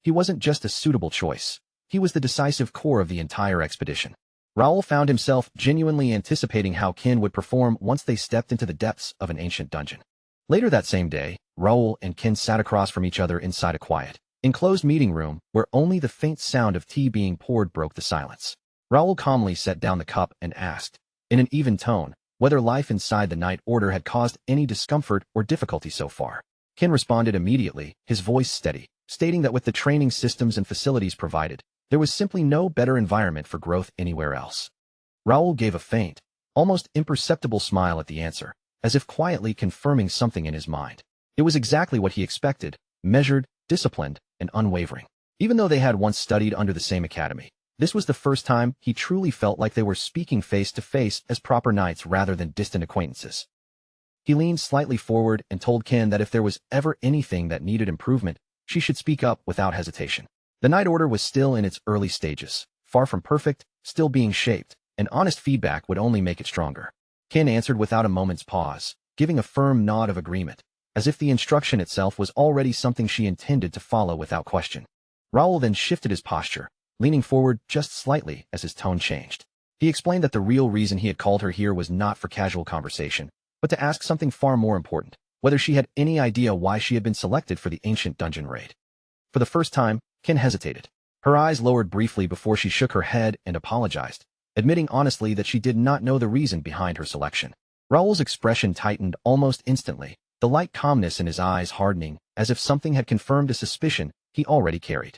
He wasn't just a suitable choice. He was the decisive core of the entire expedition. Raoul found himself genuinely anticipating how Qin would perform once they stepped into the depths of an ancient dungeon. Later that same day, Raoul and Qin sat across from each other inside a quiet, enclosed meeting room where only the faint sound of tea being poured broke the silence. Raoul calmly set down the cup and asked, in an even tone, whether life inside the Knight Order had caused any discomfort or difficulty so far. Qin responded immediately, his voice steady, stating that with the training systems and facilities provided, there was simply no better environment for growth anywhere else. Raoul gave a faint, almost imperceptible smile at the answer, as if quietly confirming something in his mind. It was exactly what he expected, measured, disciplined, and unwavering. Even though they had once studied under the same academy, this was the first time he truly felt like they were speaking face to face as proper knights rather than distant acquaintances. He leaned slightly forward and told Qin that if there was ever anything that needed improvement, she should speak up without hesitation. The Knight Order was still in its early stages, far from perfect, still being shaped, and honest feedback would only make it stronger. Qin answered without a moment's pause, giving a firm nod of agreement, as if the instruction itself was already something she intended to follow without question. Raoul then shifted his posture, leaning forward just slightly as his tone changed. He explained that the real reason he had called her here was not for casual conversation, but to ask something far more important, whether she had any idea why she had been selected for the ancient dungeon raid. For the first time, Qin hesitated. Her eyes lowered briefly before she shook her head and apologized, admitting honestly that she did not know the reason behind her selection. Raoul's expression tightened almost instantly, the light calmness in his eyes hardening, as if something had confirmed a suspicion he already carried.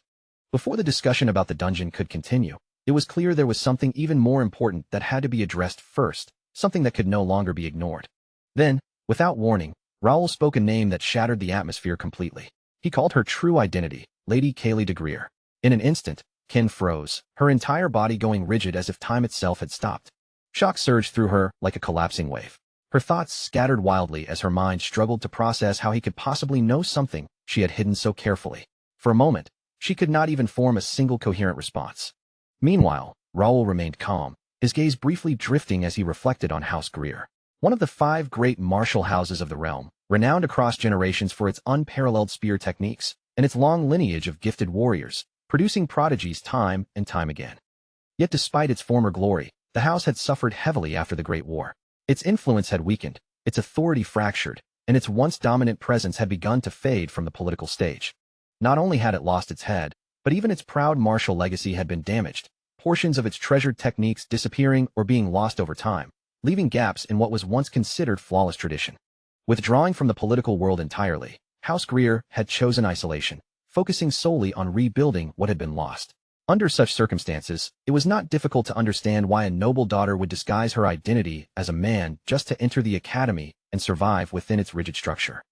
Before the discussion about the dungeon could continue, It was clear there was something even more important that had to be addressed first, something that could no longer be ignored. Then, without warning, Raoul spoke a name that shattered the atmosphere completely. He called her true identity, Lady Kaylee de Greer. In an instant, Kin froze, her entire body going rigid as if time itself had stopped. Shock surged through her like a collapsing wave. Her thoughts scattered wildly as her mind struggled to process how he could possibly know something she had hidden so carefully. For a moment, she could not even form a single coherent response. Meanwhile, Raoul remained calm, his gaze briefly drifting as he reflected on House Greer, one of the 5 great martial houses of the realm, renowned across generations for its unparalleled spear techniques and its long lineage of gifted warriors, producing prodigies time and time again. Yet despite its former glory, the house had suffered heavily after the Great War. Its influence had weakened, its authority fractured, and its once dominant presence had begun to fade from the political stage. Not only had it lost its head, but even its proud martial legacy had been damaged, portions of its treasured techniques disappearing or being lost over time, leaving gaps in what was once considered flawless tradition. Withdrawing from the political world entirely, House Greer had chosen isolation, focusing solely on rebuilding what had been lost. Under such circumstances, it was not difficult to understand why a noble daughter would disguise her identity as a man just to enter the academy and survive within its rigid structure.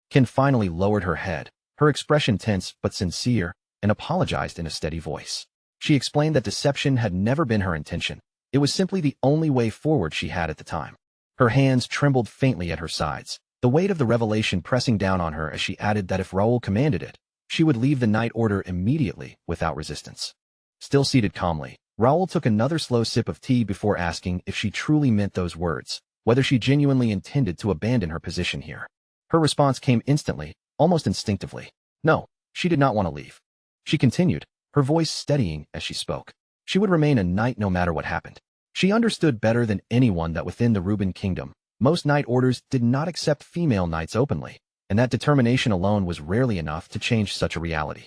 Kin finally lowered her head, her expression tense but sincere, and apologized in a steady voice. She explained that deception had never been her intention. It was simply the only way forward she had at the time. Her hands trembled faintly at her sides, the weight of the revelation pressing down on her as she added that if Raoul commanded it, she would leave the Night Order immediately without resistance. Still seated calmly, Raoul took another slow sip of tea before asking if she truly meant those words, whether she genuinely intended to abandon her position here. Her response came instantly, almost instinctively. No, she did not want to leave. She continued, her voice steadying as she spoke. She would remain a knight no matter what happened. She understood better than anyone that within the Reuben Kingdom, most Night Orders did not accept female knights openly, and that determination alone was rarely enough to change such a reality.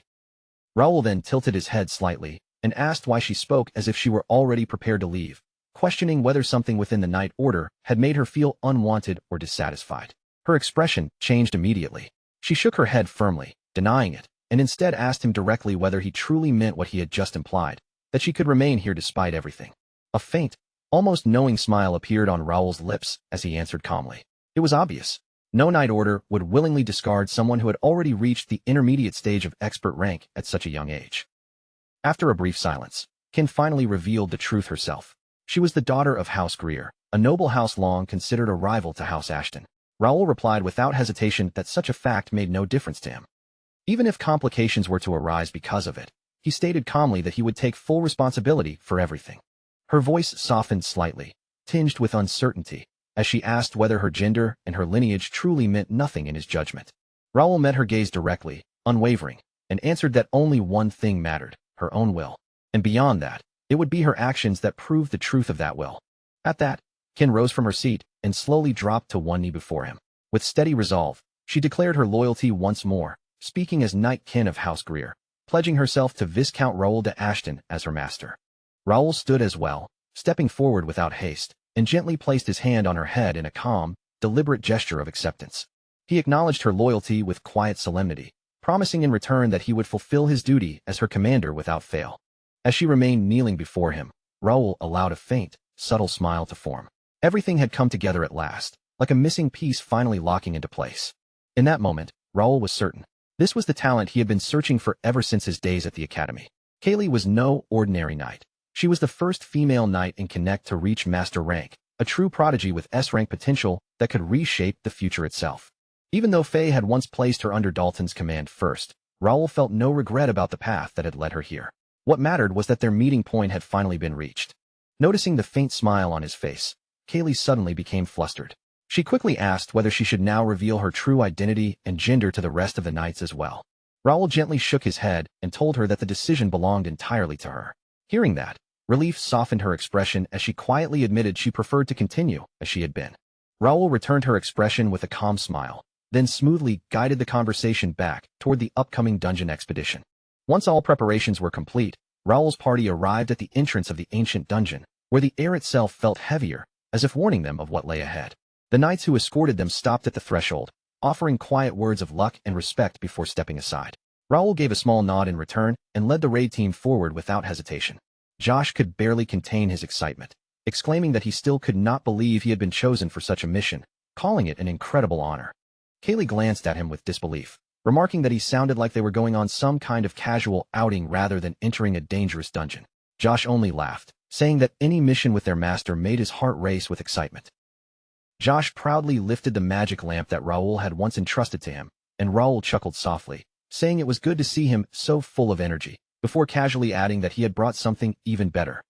Raoul then tilted his head slightly and asked why she spoke as if she were already prepared to leave, questioning whether something within the Night Order had made her feel unwanted or dissatisfied. Her expression changed immediately. She shook her head firmly, denying it, and instead asked him directly whether he truly meant what he had just implied, that she could remain here despite everything. A faint, almost knowing smile appeared on Raoul's lips as he answered calmly. It was obvious. No Night Order would willingly discard someone who had already reached the intermediate stage of expert rank at such a young age. After a brief silence, Kin finally revealed the truth herself. She was the daughter of House Greer, a noble house long considered a rival to House Ashton. Raoul replied without hesitation that such a fact made no difference to him. Even if complications were to arise because of it, he stated calmly that he would take full responsibility for everything. Her voice softened slightly, tinged with uncertainty, as she asked whether her gender and her lineage truly meant nothing in his judgment. Raoul met her gaze directly, unwavering, and answered that only one thing mattered, her own will. And beyond that, it would be her actions that proved the truth of that will. At that, Kin rose from her seat and slowly dropped to one knee before him. With steady resolve, she declared her loyalty once more, speaking as Knight Kin of House Greer, pledging herself to Viscount Raoul de Ashton as her master. Raoul stood as well, stepping forward without haste, and gently placed his hand on her head in a calm, deliberate gesture of acceptance. He acknowledged her loyalty with quiet solemnity, promising in return that he would fulfill his duty as her commander without fail. As she remained kneeling before him, Raoul allowed a faint, subtle smile to form. Everything had come together at last, like a missing piece finally locking into place. In that moment, Raoul was certain. This was the talent he had been searching for ever since his days at the academy. Kaylee was no ordinary knight. She was the first female knight in Connect to reach master rank, a true prodigy with S-rank potential that could reshape the future itself. Even though Faye had once placed her under Dalton's command first, Raoul felt no regret about the path that had led her here. What mattered was that their meeting point had finally been reached. Noticing the faint smile on his face, Kaylee suddenly became flustered. She quickly asked whether she should now reveal her true identity and gender to the rest of the knights as well. Raoul gently shook his head and told her that the decision belonged entirely to her. Hearing that, relief softened her expression as she quietly admitted she preferred to continue as she had been. Raoul returned her expression with a calm smile, then smoothly guided the conversation back toward the upcoming dungeon expedition. Once all preparations were complete, Raoul's party arrived at the entrance of the ancient dungeon, where the air itself felt heavier, as if warning them of what lay ahead. The knights who escorted them stopped at the threshold, offering quiet words of luck and respect before stepping aside. Raoul gave a small nod in return and led the raid team forward without hesitation. Josh could barely contain his excitement, exclaiming that he still could not believe he had been chosen for such a mission, calling it an incredible honor. Kaylee glanced at him with disbelief, remarking that he sounded like they were going on some kind of casual outing rather than entering a dangerous dungeon. Josh only laughed, saying that any mission with their master made his heart race with excitement. Josh proudly lifted the magic lamp that Raoul had once entrusted to him, and Raoul chuckled softly, saying it was good to see him so full of energy, before casually adding that he had brought something even better.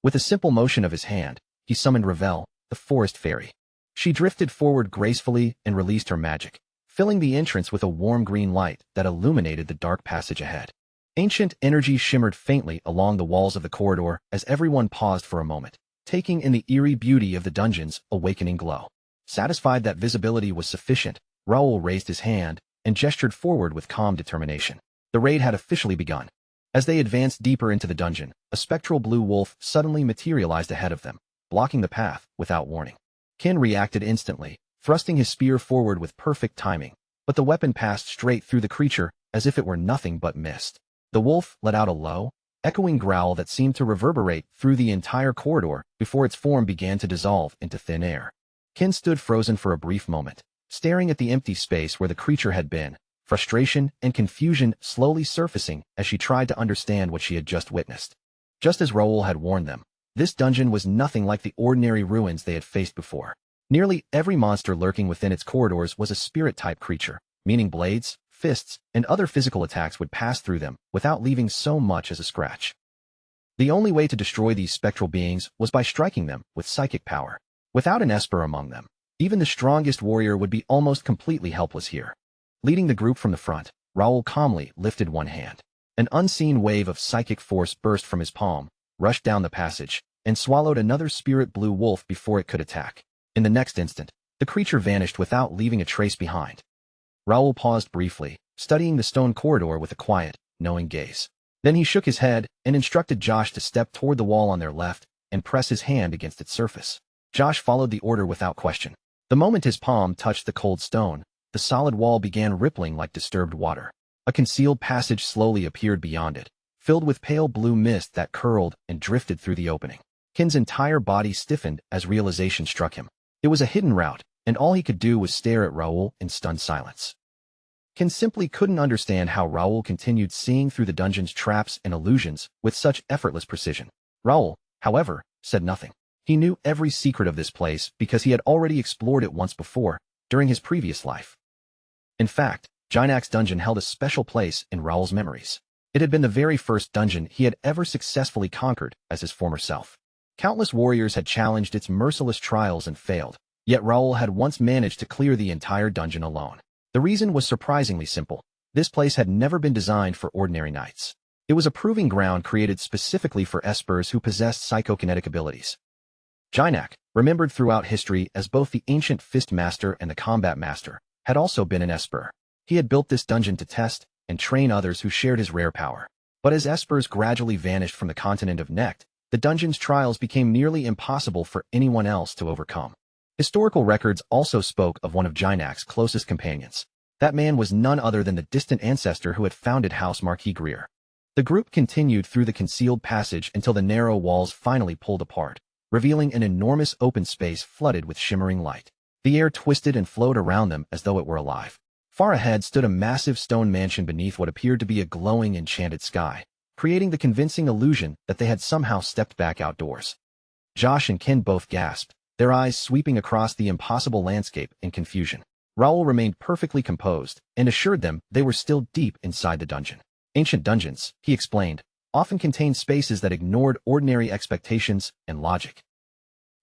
With a simple motion of his hand, he summoned Ravel, the forest fairy. She drifted forward gracefully and released her magic, filling the entrance with a warm green light that illuminated the dark passage ahead. Ancient energy shimmered faintly along the walls of the corridor as everyone paused for a moment, taking in the eerie beauty of the dungeon's awakening glow. Satisfied that visibility was sufficient, Raoul raised his hand and gestured forward with calm determination. The raid had officially begun. As they advanced deeper into the dungeon, a spectral blue wolf suddenly materialized ahead of them, blocking the path without warning. Ken reacted instantly, thrusting his spear forward with perfect timing, but the weapon passed straight through the creature as if it were nothing but mist. The wolf let out a low, echoing growl that seemed to reverberate through the entire corridor before its form began to dissolve into thin air. Ken stood frozen for a brief moment, staring at the empty space where the creature had been, frustration and confusion slowly surfacing as she tried to understand what she had just witnessed. Just as Raoul had warned them, this dungeon was nothing like the ordinary ruins they had faced before. Nearly every monster lurking within its corridors was a spirit-type creature, meaning blades, fists, and other physical attacks would pass through them without leaving so much as a scratch. The only way to destroy these spectral beings was by striking them with psychic power. Without an Esper among them, even the strongest warrior would be almost completely helpless here. Leading the group from the front, Raoul calmly lifted one hand. An unseen wave of psychic force burst from his palm, rushed down the passage, and swallowed another spirit blue wolf before it could attack. In the next instant, the creature vanished without leaving a trace behind. Raoul paused briefly, studying the stone corridor with a quiet, knowing gaze. Then he shook his head and instructed Josh to step toward the wall on their left and press his hand against its surface. Josh followed the order without question. The moment his palm touched the cold stone, the solid wall began rippling like disturbed water. A concealed passage slowly appeared beyond it, filled with pale blue mist that curled and drifted through the opening. Ken's entire body stiffened as realization struck him. It was a hidden route, and all he could do was stare at Raoul in stunned silence. Ken simply couldn't understand how Raoul continued seeing through the dungeon's traps and illusions with such effortless precision. Raoul, however, said nothing. He knew every secret of this place because he had already explored it once before, during his previous life. In fact, Jinak's dungeon held a special place in Raoul's memories. It had been the very first dungeon he had ever successfully conquered as his former self. Countless warriors had challenged its merciless trials and failed, yet Raoul had once managed to clear the entire dungeon alone. The reason was surprisingly simple. This place had never been designed for ordinary knights. It was a proving ground created specifically for espers who possessed psychokinetic abilities. Jinak, remembered throughout history as both the ancient fist master and the combat master, had also been an esper. He had built this dungeon to test and train others who shared his rare power. But as espers gradually vanished from the continent of Nect, the dungeon's trials became nearly impossible for anyone else to overcome. Historical records also spoke of one of Jinak's closest companions. That man was none other than the distant ancestor who had founded House Marquis Greer. The group continued through the concealed passage until the narrow walls finally pulled apart, revealing an enormous open space flooded with shimmering light. The air twisted and flowed around them as though it were alive. Far ahead stood a massive stone mansion beneath what appeared to be a glowing, enchanted sky, creating the convincing illusion that they had somehow stepped back outdoors. Josh and Ken both gasped, their eyes sweeping across the impossible landscape in confusion. Raoul remained perfectly composed and assured them they were still deep inside the dungeon. Ancient dungeons, he explained, often contained spaces that ignored ordinary expectations and logic.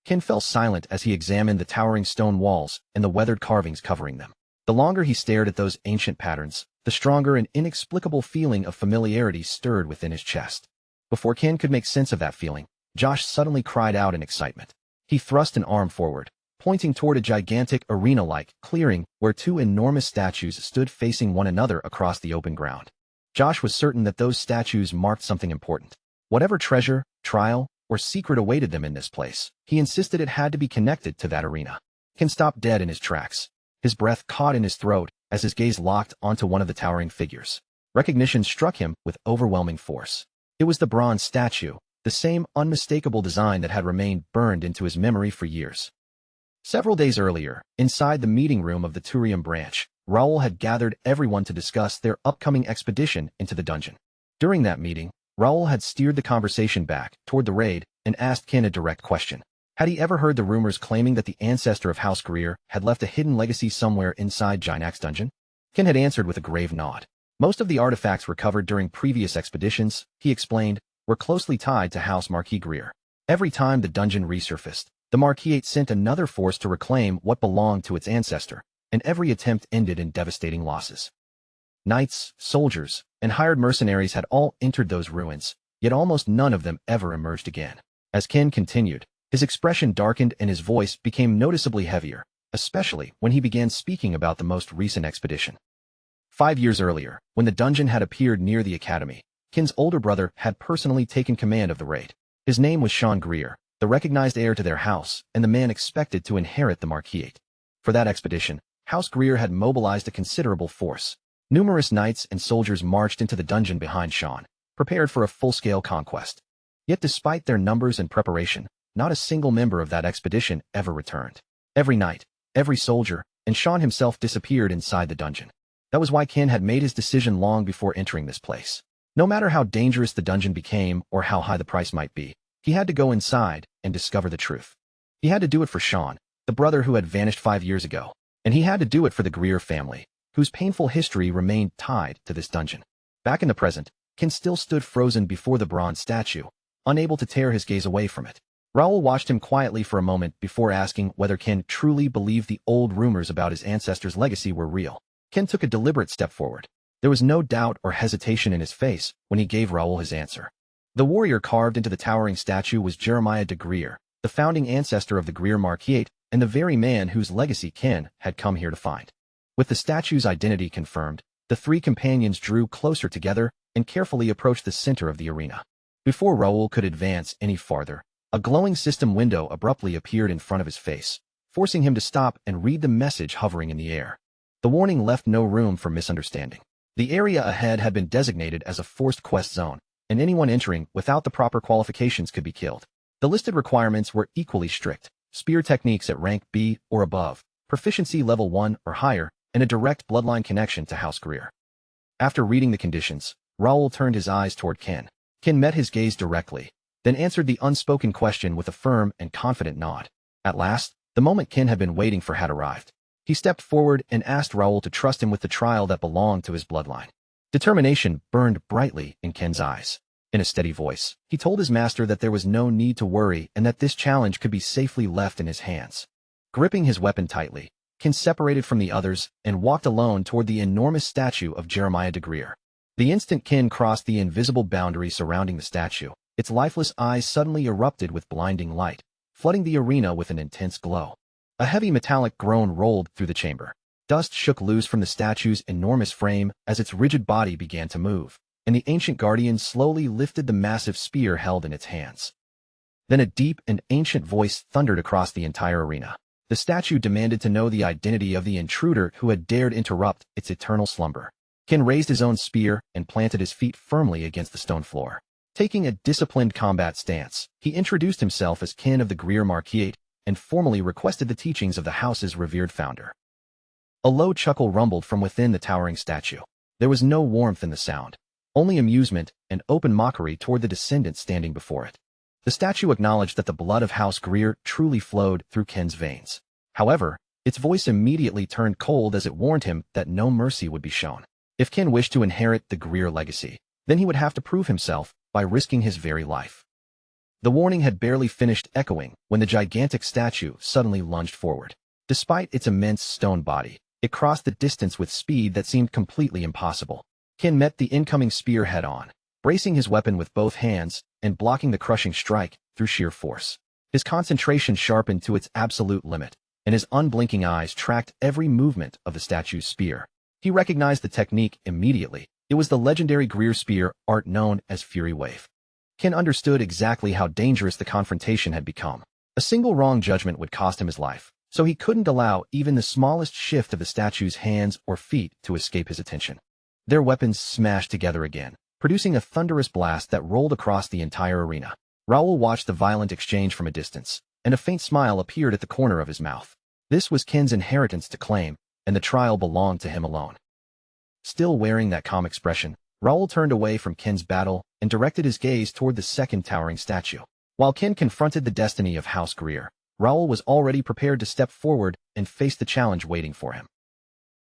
Ken fell silent as he examined the towering stone walls and the weathered carvings covering them. The longer he stared at those ancient patterns, the stronger an inexplicable feeling of familiarity stirred within his chest. Before Ken could make sense of that feeling, Josh suddenly cried out in excitement. He thrust an arm forward, pointing toward a gigantic arena-like clearing where two enormous statues stood facing one another across the open ground. Josh was certain that those statues marked something important. Whatever treasure, trial, or secret awaited them in this place, he insisted it had to be connected to that arena. Ken stopped dead in his tracks. His breath caught in his throat as his gaze locked onto one of the towering figures. Recognition struck him with overwhelming force. It was the bronze statue, the same unmistakable design that had remained burned into his memory for years. Several days earlier, inside the meeting room of the Turium branch, Raoul had gathered everyone to discuss their upcoming expedition into the dungeon. During that meeting, Raoul had steered the conversation back toward the raid and asked Ken a direct question. Had he ever heard the rumors claiming that the ancestor of House Greer had left a hidden legacy somewhere inside Jinak's dungeon? Ken had answered with a grave nod. Most of the artifacts recovered during previous expeditions, he explained, were closely tied to House Marquis Greer. Every time the dungeon resurfaced, the Marquisate sent another force to reclaim what belonged to its ancestor, and every attempt ended in devastating losses. Knights, soldiers, and hired mercenaries had all entered those ruins, yet almost none of them ever emerged again. As Ken continued, his expression darkened and his voice became noticeably heavier, especially when he began speaking about the most recent expedition. 5 years earlier, when the dungeon had appeared near the academy, Ken's older brother had personally taken command of the raid. His name was Sean Greer, the recognized heir to their house and the man expected to inherit the Marquisate. For that expedition, House Greer had mobilized a considerable force. Numerous knights and soldiers marched into the dungeon behind Sean, prepared for a full-scale conquest. Yet despite their numbers and preparation, not a single member of that expedition ever returned. Every knight, every soldier, and Sean himself disappeared inside the dungeon. That was why Ken had made his decision long before entering this place. No matter how dangerous the dungeon became or how high the price might be, he had to go inside and discover the truth. He had to do it for Sean, the brother who had vanished 5 years ago, and he had to do it for the Greer family, whose painful history remained tied to this dungeon. Back in the present, Ken still stood frozen before the bronze statue, unable to tear his gaze away from it. Raoul watched him quietly for a moment before asking whether Ken truly believed the old rumors about his ancestor's legacy were real. Ken took a deliberate step forward. There was no doubt or hesitation in his face when he gave Raoul his answer. The warrior carved into the towering statue was Jeremiah de Greer, the founding ancestor of the Greer Marquisate and the very man whose legacy Ken had come here to find. With the statue's identity confirmed, the three companions drew closer together and carefully approached the center of the arena. Before Raoul could advance any farther, a glowing system window abruptly appeared in front of his face, forcing him to stop and read the message hovering in the air. The warning left no room for misunderstanding. The area ahead had been designated as a forced quest zone, and anyone entering without the proper qualifications could be killed. The listed requirements were equally strict: spear techniques at rank B or above, proficiency level 1 or higher, and a direct bloodline connection to House Greer. After reading the conditions, Raoul turned his eyes toward Ken. Ken met his gaze directly, then answered the unspoken question with a firm and confident nod. At last, the moment Ken had been waiting for had arrived. He stepped forward and asked Raoul to trust him with the trial that belonged to his bloodline. Determination burned brightly in Ken's eyes. In a steady voice, he told his master that there was no need to worry and that this challenge could be safely left in his hands. Gripping his weapon tightly, Ken separated from the others and walked alone toward the enormous statue of Jeremiah de Greer. The instant Ken crossed the invisible boundary surrounding the statue, its lifeless eyes suddenly erupted with blinding light, flooding the arena with an intense glow. A heavy metallic groan rolled through the chamber. Dust shook loose from the statue's enormous frame as its rigid body began to move, and the ancient guardian slowly lifted the massive spear held in its hands. Then a deep and ancient voice thundered across the entire arena. The statue demanded to know the identity of the intruder who had dared interrupt its eternal slumber. Ken raised his own spear and planted his feet firmly against the stone floor. Taking a disciplined combat stance, he introduced himself as Ken of the Greer Marquisate and formally requested the teachings of the house's revered founder. A low chuckle rumbled from within the towering statue. There was no warmth in the sound, only amusement and open mockery toward the descendant standing before it. The statue acknowledged that the blood of House Greer truly flowed through Ken's veins. However, its voice immediately turned cold as it warned him that no mercy would be shown. If Ken wished to inherit the Greer legacy, then he would have to prove himself by risking his very life. The warning had barely finished echoing when the gigantic statue suddenly lunged forward. Despite its immense stone body, it crossed the distance with speed that seemed completely impossible. Ken met the incoming spear head-on, bracing his weapon with both hands and blocking the crushing strike through sheer force. His concentration sharpened to its absolute limit, and his unblinking eyes tracked every movement of the statue's spear. He recognized the technique immediately. It was the legendary Greer spear art known as Fury Wave. Ken understood exactly how dangerous the confrontation had become. A single wrong judgment would cost him his life, so he couldn't allow even the smallest shift of the statue's hands or feet to escape his attention. Their weapons smashed together again, producing a thunderous blast that rolled across the entire arena. Raoul watched the violent exchange from a distance, and a faint smile appeared at the corner of his mouth. This was Qin's inheritance to claim, and the trial belonged to him alone. Still wearing that calm expression, Raoul turned away from Qin's battle and directed his gaze toward the second towering statue. While Qin confronted the destiny of House Greer, Raoul was already prepared to step forward and face the challenge waiting for him.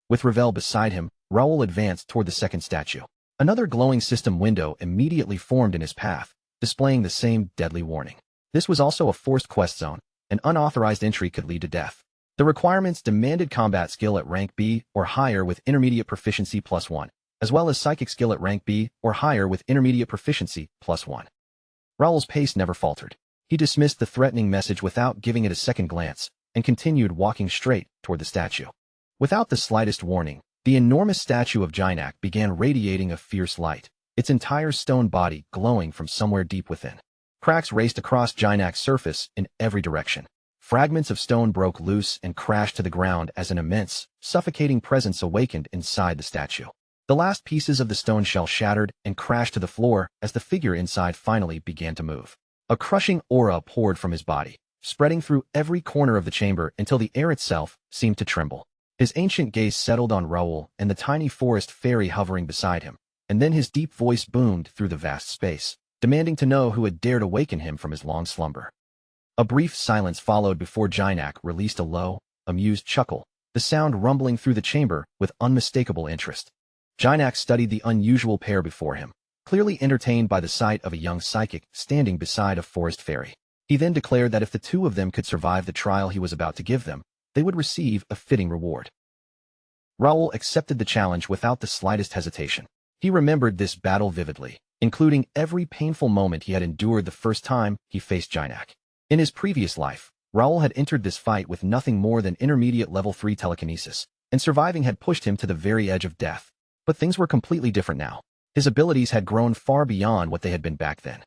With Ravel beside him, Raoul advanced toward the second statue. Another glowing system window immediately formed in his path, displaying the same deadly warning. This was also a forced quest zone. An unauthorized entry could lead to death. The requirements demanded combat skill at rank B or higher with intermediate proficiency +1, as well as psychic skill at rank B or higher with intermediate proficiency +1. Raoul's pace never faltered. He dismissed the threatening message without giving it a second glance, and continued walking straight toward the statue. Without the slightest warning, the enormous statue of Jinak began radiating a fierce light, its entire stone body glowing from somewhere deep within. Cracks raced across Jinak's surface in every direction. Fragments of stone broke loose and crashed to the ground as an immense, suffocating presence awakened inside the statue. The last pieces of the stone shell shattered and crashed to the floor as the figure inside finally began to move. A crushing aura poured from his body, spreading through every corner of the chamber until the air itself seemed to tremble. His ancient gaze settled on Raoul and the tiny forest fairy hovering beside him, and then his deep voice boomed through the vast space, demanding to know who had dared awaken him from his long slumber. A brief silence followed before Jinak released a low, amused chuckle, the sound rumbling through the chamber with unmistakable interest. Jinak studied the unusual pair before him, clearly entertained by the sight of a young psychic standing beside a forest fairy. He then declared that if the two of them could survive the trial he was about to give them, they would receive a fitting reward. Raoul accepted the challenge without the slightest hesitation. He remembered this battle vividly, including every painful moment he had endured the first time he faced Jinak. In his previous life, Raoul had entered this fight with nothing more than intermediate level 3 telekinesis, and surviving had pushed him to the very edge of death. But things were completely different now. His abilities had grown far beyond what they had been back then.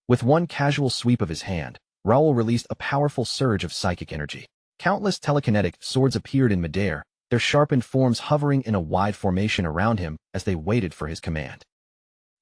With one casual sweep of his hand, Raoul released a powerful surge of psychic energy. Countless telekinetic swords appeared in midair, their sharpened forms hovering in a wide formation around him as they waited for his command.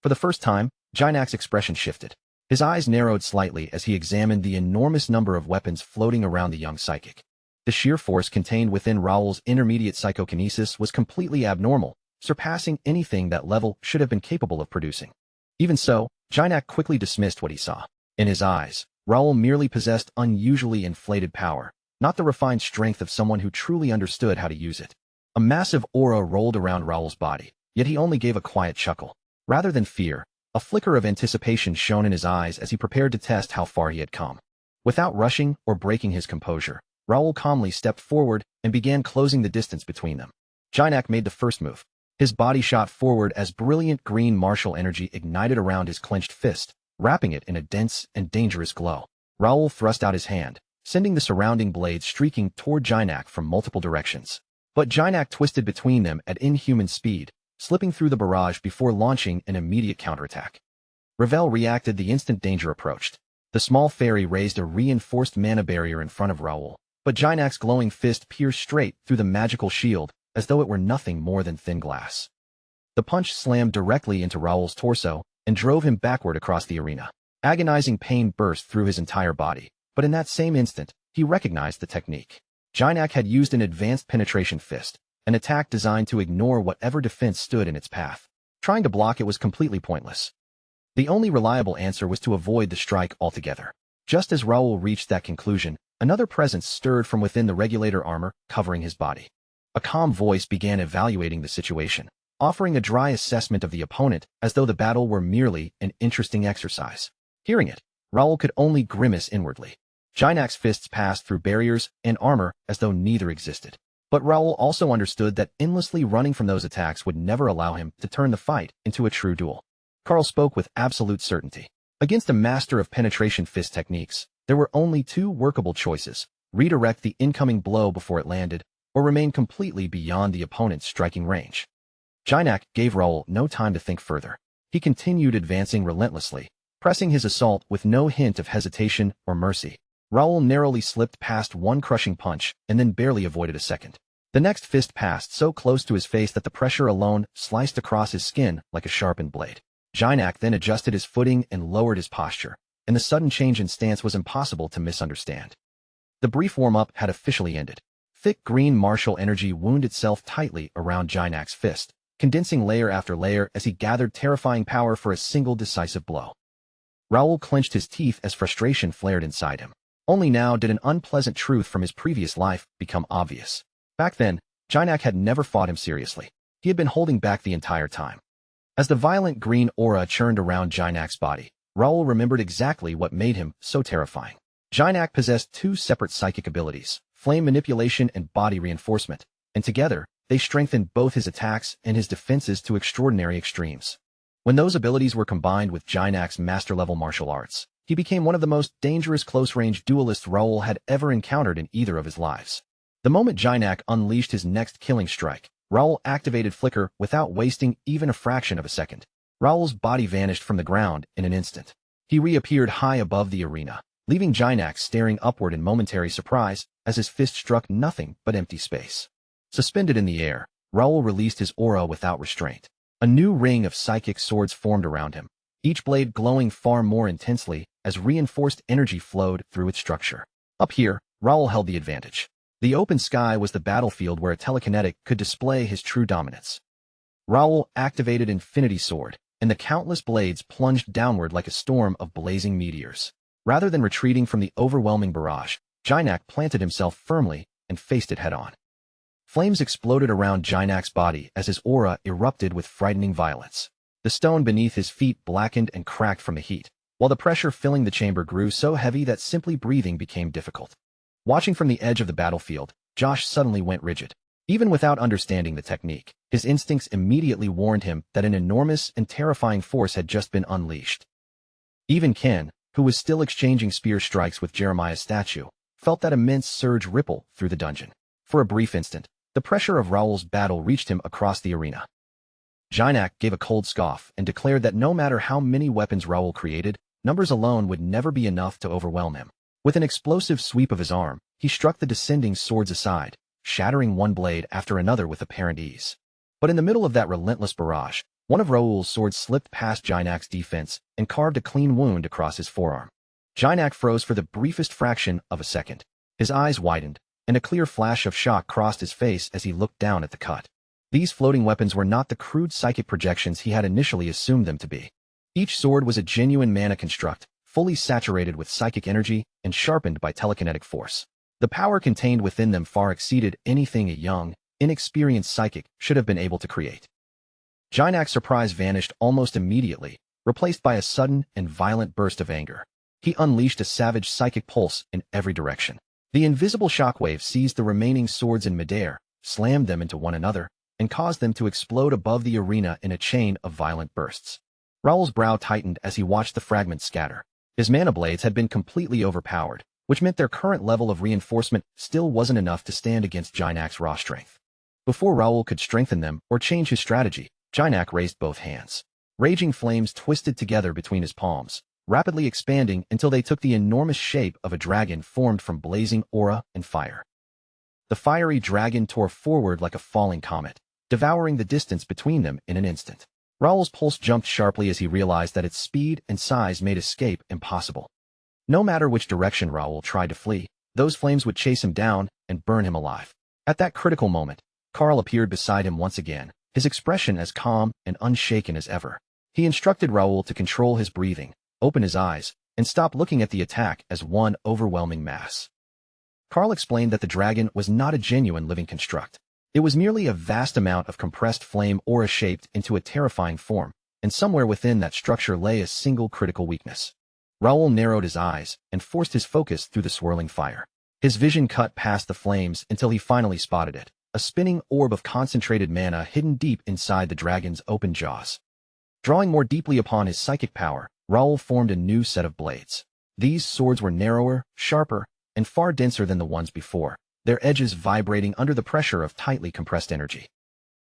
For the first time, Jinak's expression shifted. His eyes narrowed slightly as he examined the enormous number of weapons floating around the young psychic. The sheer force contained within Raoul's intermediate psychokinesis was completely abnormal, surpassing anything that level should have been capable of producing. Even so, Jinak quickly dismissed what he saw. In his eyes, Raoul merely possessed unusually inflated power, not the refined strength of someone who truly understood how to use it. A massive aura rolled around Raoul's body, yet he only gave a quiet chuckle. Rather than fear, a flicker of anticipation shone in his eyes as he prepared to test how far he had come. Without rushing or breaking his composure, Raoul calmly stepped forward and began closing the distance between them. Jinak made the first move. His body shot forward as brilliant green martial energy ignited around his clenched fist, wrapping it in a dense and dangerous glow. Raoul thrust out his hand, sending the surrounding blades streaking toward Jinak from multiple directions. But Jinak twisted between them at inhuman speed, slipping through the barrage before launching an immediate counterattack. Ravel reacted the instant danger approached. The small fairy raised a reinforced mana barrier in front of Raoul, but Jinak's glowing fist pierced straight through the magical shield as though it were nothing more than thin glass. The punch slammed directly into Raoul's torso and drove him backward across the arena. Agonizing pain burst through his entire body, but in that same instant, he recognized the technique. Jinak had used an advanced penetration fist, an attack designed to ignore whatever defense stood in its path. Trying to block it was completely pointless. The only reliable answer was to avoid the strike altogether. Just as Raoul reached that conclusion, another presence stirred from within the regulator armor covering his body. A calm voice began evaluating the situation, offering a dry assessment of the opponent as though the battle were merely an interesting exercise. Hearing it, Raoul could only grimace inwardly. Jinak's fists passed through barriers and armor as though neither existed. But Raoul also understood that endlessly running from those attacks would never allow him to turn the fight into a true duel. Carl spoke with absolute certainty. Against a master of penetration fist techniques, there were only two workable choices: redirect the incoming blow before it landed, or remain completely beyond the opponent's striking range. Jinak gave Raoul no time to think further. He continued advancing relentlessly, pressing his assault with no hint of hesitation or mercy. Raoul narrowly slipped past one crushing punch and then barely avoided a second. The next fist passed so close to his face that the pressure alone sliced across his skin like a sharpened blade. Jinak then adjusted his footing and lowered his posture, and the sudden change in stance was impossible to misunderstand. The brief warm-up had officially ended. Thick green martial energy wound itself tightly around Jinak's fist, condensing layer after layer as he gathered terrifying power for a single decisive blow. Raoul clenched his teeth as frustration flared inside him. Only now did an unpleasant truth from his previous life become obvious. Back then, Jinak had never fought him seriously. He had been holding back the entire time. As the violent green aura churned around Jinak's body, Raoul remembered exactly what made him so terrifying. Jinak possessed two separate psychic abilities, flame manipulation and body reinforcement, and together, they strengthened both his attacks and his defenses to extraordinary extremes. When those abilities were combined with Jinak's master-level martial arts, he became one of the most dangerous close-range duelists Raoul had ever encountered in either of his lives. The moment Jinak unleashed his next killing strike, Raoul activated Flicker without wasting even a fraction of a second. Raoul's body vanished from the ground in an instant. He reappeared high above the arena, leaving Jinak staring upward in momentary surprise as his fist struck nothing but empty space. Suspended in the air, Raoul released his aura without restraint. A new ring of psychic swords formed around him, each blade glowing far more intensely as reinforced energy flowed through its structure. Up here, Raoul held the advantage. The open sky was the battlefield where a telekinetic could display his true dominance. Raoul activated Infinity Sword, and the countless blades plunged downward like a storm of blazing meteors. Rather than retreating from the overwhelming barrage, Jinak planted himself firmly and faced it head-on. Flames exploded around Jinak's body as his aura erupted with frightening violence. The stone beneath his feet blackened and cracked from the heat, while the pressure filling the chamber grew so heavy that simply breathing became difficult. Watching from the edge of the battlefield, Josh suddenly went rigid. Even without understanding the technique, his instincts immediately warned him that an enormous and terrifying force had just been unleashed. Even Ken, who was still exchanging spear strikes with Jeremiah's statue, felt that immense surge ripple through the dungeon. For a brief instant, the pressure of Raoul's battle reached him across the arena. Jinak gave a cold scoff and declared that no matter how many weapons Raoul created, numbers alone would never be enough to overwhelm him. With an explosive sweep of his arm, he struck the descending swords aside, shattering one blade after another with apparent ease. But in the middle of that relentless barrage, one of Raoul's swords slipped past Jinak's defense and carved a clean wound across his forearm. Jinak froze for the briefest fraction of a second. His eyes widened, and a clear flash of shock crossed his face as he looked down at the cut. These floating weapons were not the crude psychic projections he had initially assumed them to be. Each sword was a genuine mana construct, fully saturated with psychic energy and sharpened by telekinetic force. The power contained within them far exceeded anything a young, inexperienced psychic should have been able to create. Jinak's surprise vanished almost immediately, replaced by a sudden and violent burst of anger. He unleashed a savage psychic pulse in every direction. The invisible shockwave seized the remaining swords in midair, slammed them into one another, and caused them to explode above the arena in a chain of violent bursts. Raoul's brow tightened as he watched the fragments scatter. His mana blades had been completely overpowered, which meant their current level of reinforcement still wasn't enough to stand against Jinak's raw strength. Before Raoul could strengthen them or change his strategy, Jinak raised both hands. Raging flames twisted together between his palms, rapidly expanding until they took the enormous shape of a dragon formed from blazing aura and fire. The fiery dragon tore forward like a falling comet, devouring the distance between them in an instant. Raoul's pulse jumped sharply as he realized that its speed and size made escape impossible. No matter which direction Raoul tried to flee, those flames would chase him down and burn him alive. At that critical moment, Karl appeared beside him once again, his expression as calm and unshaken as ever. He instructed Raoul to control his breathing, open his eyes, and stop looking at the attack as one overwhelming mass. Karl explained that the dragon was not a genuine living construct. It was merely a vast amount of compressed flame aura shaped into a terrifying form, and somewhere within that structure lay a single critical weakness. Raoul narrowed his eyes and forced his focus through the swirling fire. His vision cut past the flames until he finally spotted it, a spinning orb of concentrated mana hidden deep inside the dragon's open jaws. Drawing more deeply upon his psychic power, Raoul formed a new set of blades. These swords were narrower, sharper, and far denser than the ones before, their edges vibrating under the pressure of tightly compressed energy.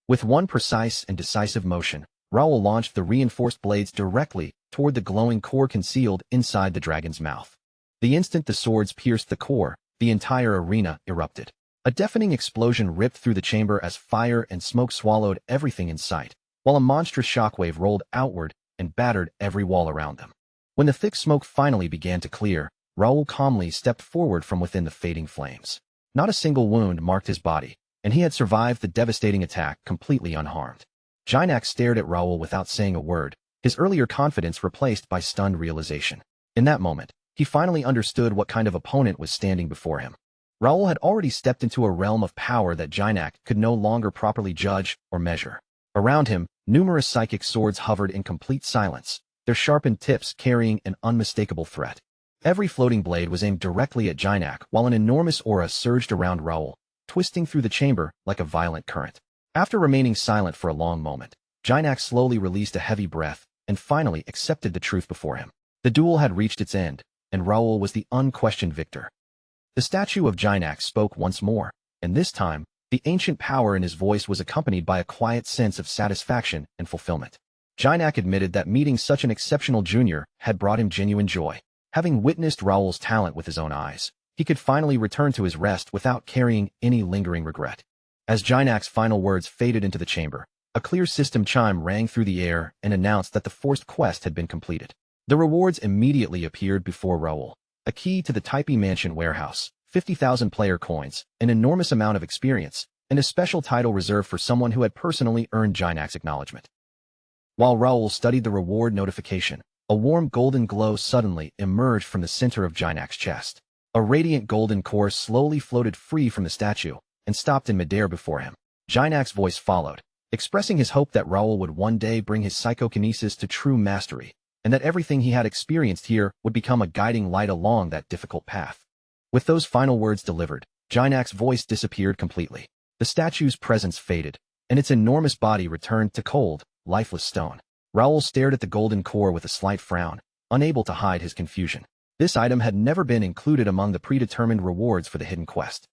With one precise and decisive motion, Raoul launched the reinforced blades directly toward the glowing core concealed inside the dragon's mouth. The instant the swords pierced the core, the entire arena erupted. A deafening explosion ripped through the chamber as fire and smoke swallowed everything in sight, while a monstrous shockwave rolled outward and battered every wall around them. When the thick smoke finally began to clear, Raoul calmly stepped forward from within the fading flames. Not a single wound marked his body, and he had survived the devastating attack completely unharmed. Jinak stared at Raoul without saying a word, his earlier confidence replaced by stunned realization. In that moment, he finally understood what kind of opponent was standing before him. Raoul had already stepped into a realm of power that Jinak could no longer properly judge or measure. Around him, numerous psychic swords hovered in complete silence, their sharpened tips carrying an unmistakable threat. Every floating blade was aimed directly at Jinak, while an enormous aura surged around Raoul, twisting through the chamber like a violent current. After remaining silent for a long moment, Jinak slowly released a heavy breath and finally accepted the truth before him. The duel had reached its end, and Raoul was the unquestioned victor. The statue of Jinak spoke once more, and this time, the ancient power in his voice was accompanied by a quiet sense of satisfaction and fulfillment. Jinak admitted that meeting such an exceptional junior had brought him genuine joy. Having witnessed Raoul's talent with his own eyes, he could finally return to his rest without carrying any lingering regret. As Jinak's final words faded into the chamber, a clear system chime rang through the air and announced that the forced quest had been completed. The rewards immediately appeared before Raoul. A key to the Taipei Mansion warehouse, 50,000 player coins, an enormous amount of experience, and a special title reserved for someone who had personally earned Jinak's acknowledgement. While Raoul studied the reward notification, a warm golden glow suddenly emerged from the center of Jinak's chest. A radiant golden core slowly floated free from the statue and stopped in midair before him. Jinak's voice followed, expressing his hope that Raoul would one day bring his psychokinesis to true mastery, and that everything he had experienced here would become a guiding light along that difficult path. With those final words delivered, Jinak's voice disappeared completely. The statue's presence faded, and its enormous body returned to cold, lifeless stone. Raoul stared at the golden core with a slight frown, unable to hide his confusion. This item had never been included among the predetermined rewards for the hidden quest.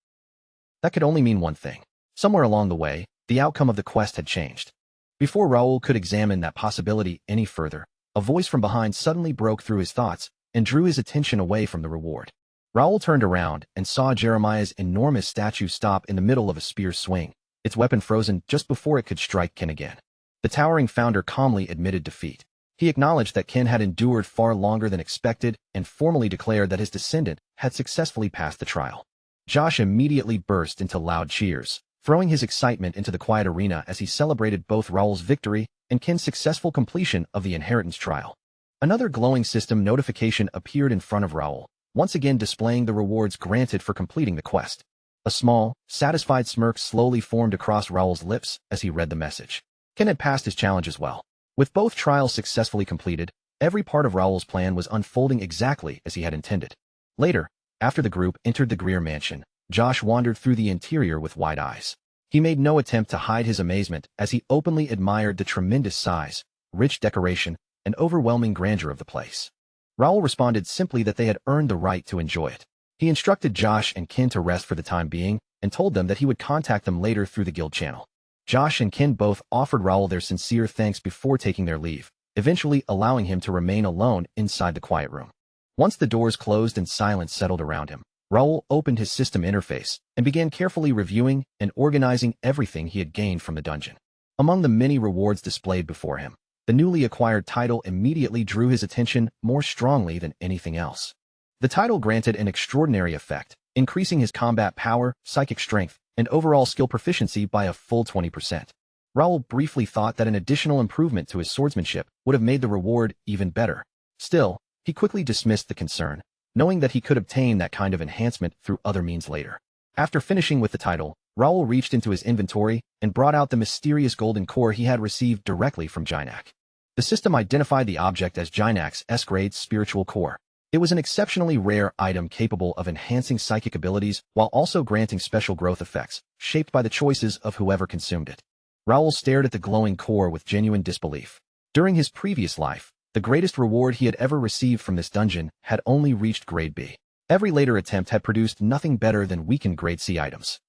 That could only mean one thing. Somewhere along the way, the outcome of the quest had changed. Before Raoul could examine that possibility any further, a voice from behind suddenly broke through his thoughts and drew his attention away from the reward. Raoul turned around and saw Jeremiah's enormous statue stop in the middle of a spear swing, its weapon frozen just before it could strike Ken again. The towering founder calmly admitted defeat. He acknowledged that Ken had endured far longer than expected and formally declared that his descendant had successfully passed the trial. Josh immediately burst into loud cheers, throwing his excitement into the quiet arena as he celebrated both Raoul's victory and Ken's successful completion of the inheritance trial. Another glowing system notification appeared in front of Raoul, once again displaying the rewards granted for completing the quest. A small, satisfied smirk slowly formed across Raoul's lips as he read the message. Ken had passed his challenge as well. With both trials successfully completed, every part of Raoul's plan was unfolding exactly as he had intended. Later, after the group entered the Greer mansion, Josh wandered through the interior with wide eyes. He made no attempt to hide his amazement as he openly admired the tremendous size, rich decoration, and overwhelming grandeur of the place. Raoul responded simply that they had earned the right to enjoy it. He instructed Josh and Ken to rest for the time being and told them that he would contact them later through the guild channel. Josh and Ken both offered Raoul their sincere thanks before taking their leave, eventually allowing him to remain alone inside the quiet room. Once the doors closed and silence settled around him, Raoul opened his system interface and began carefully reviewing and organizing everything he had gained from the dungeon. Among the many rewards displayed before him, the newly acquired title immediately drew his attention more strongly than anything else. The title granted an extraordinary effect, increasing his combat power, psychic strength, and overall skill proficiency by a full 20%. Raoul briefly thought that an additional improvement to his swordsmanship would have made the reward even better. Still, he quickly dismissed the concern, knowing that he could obtain that kind of enhancement through other means later. After finishing with the title, Raoul reached into his inventory and brought out the mysterious golden core he had received directly from Jinak. The system identified the object as Jinak's S-grade spiritual core. It was an exceptionally rare item capable of enhancing psychic abilities while also granting special growth effects, shaped by the choices of whoever consumed it. Raoul stared at the glowing core with genuine disbelief. During his previous life, the greatest reward he had ever received from this dungeon had only reached grade B. Every later attempt had produced nothing better than weakened grade C items.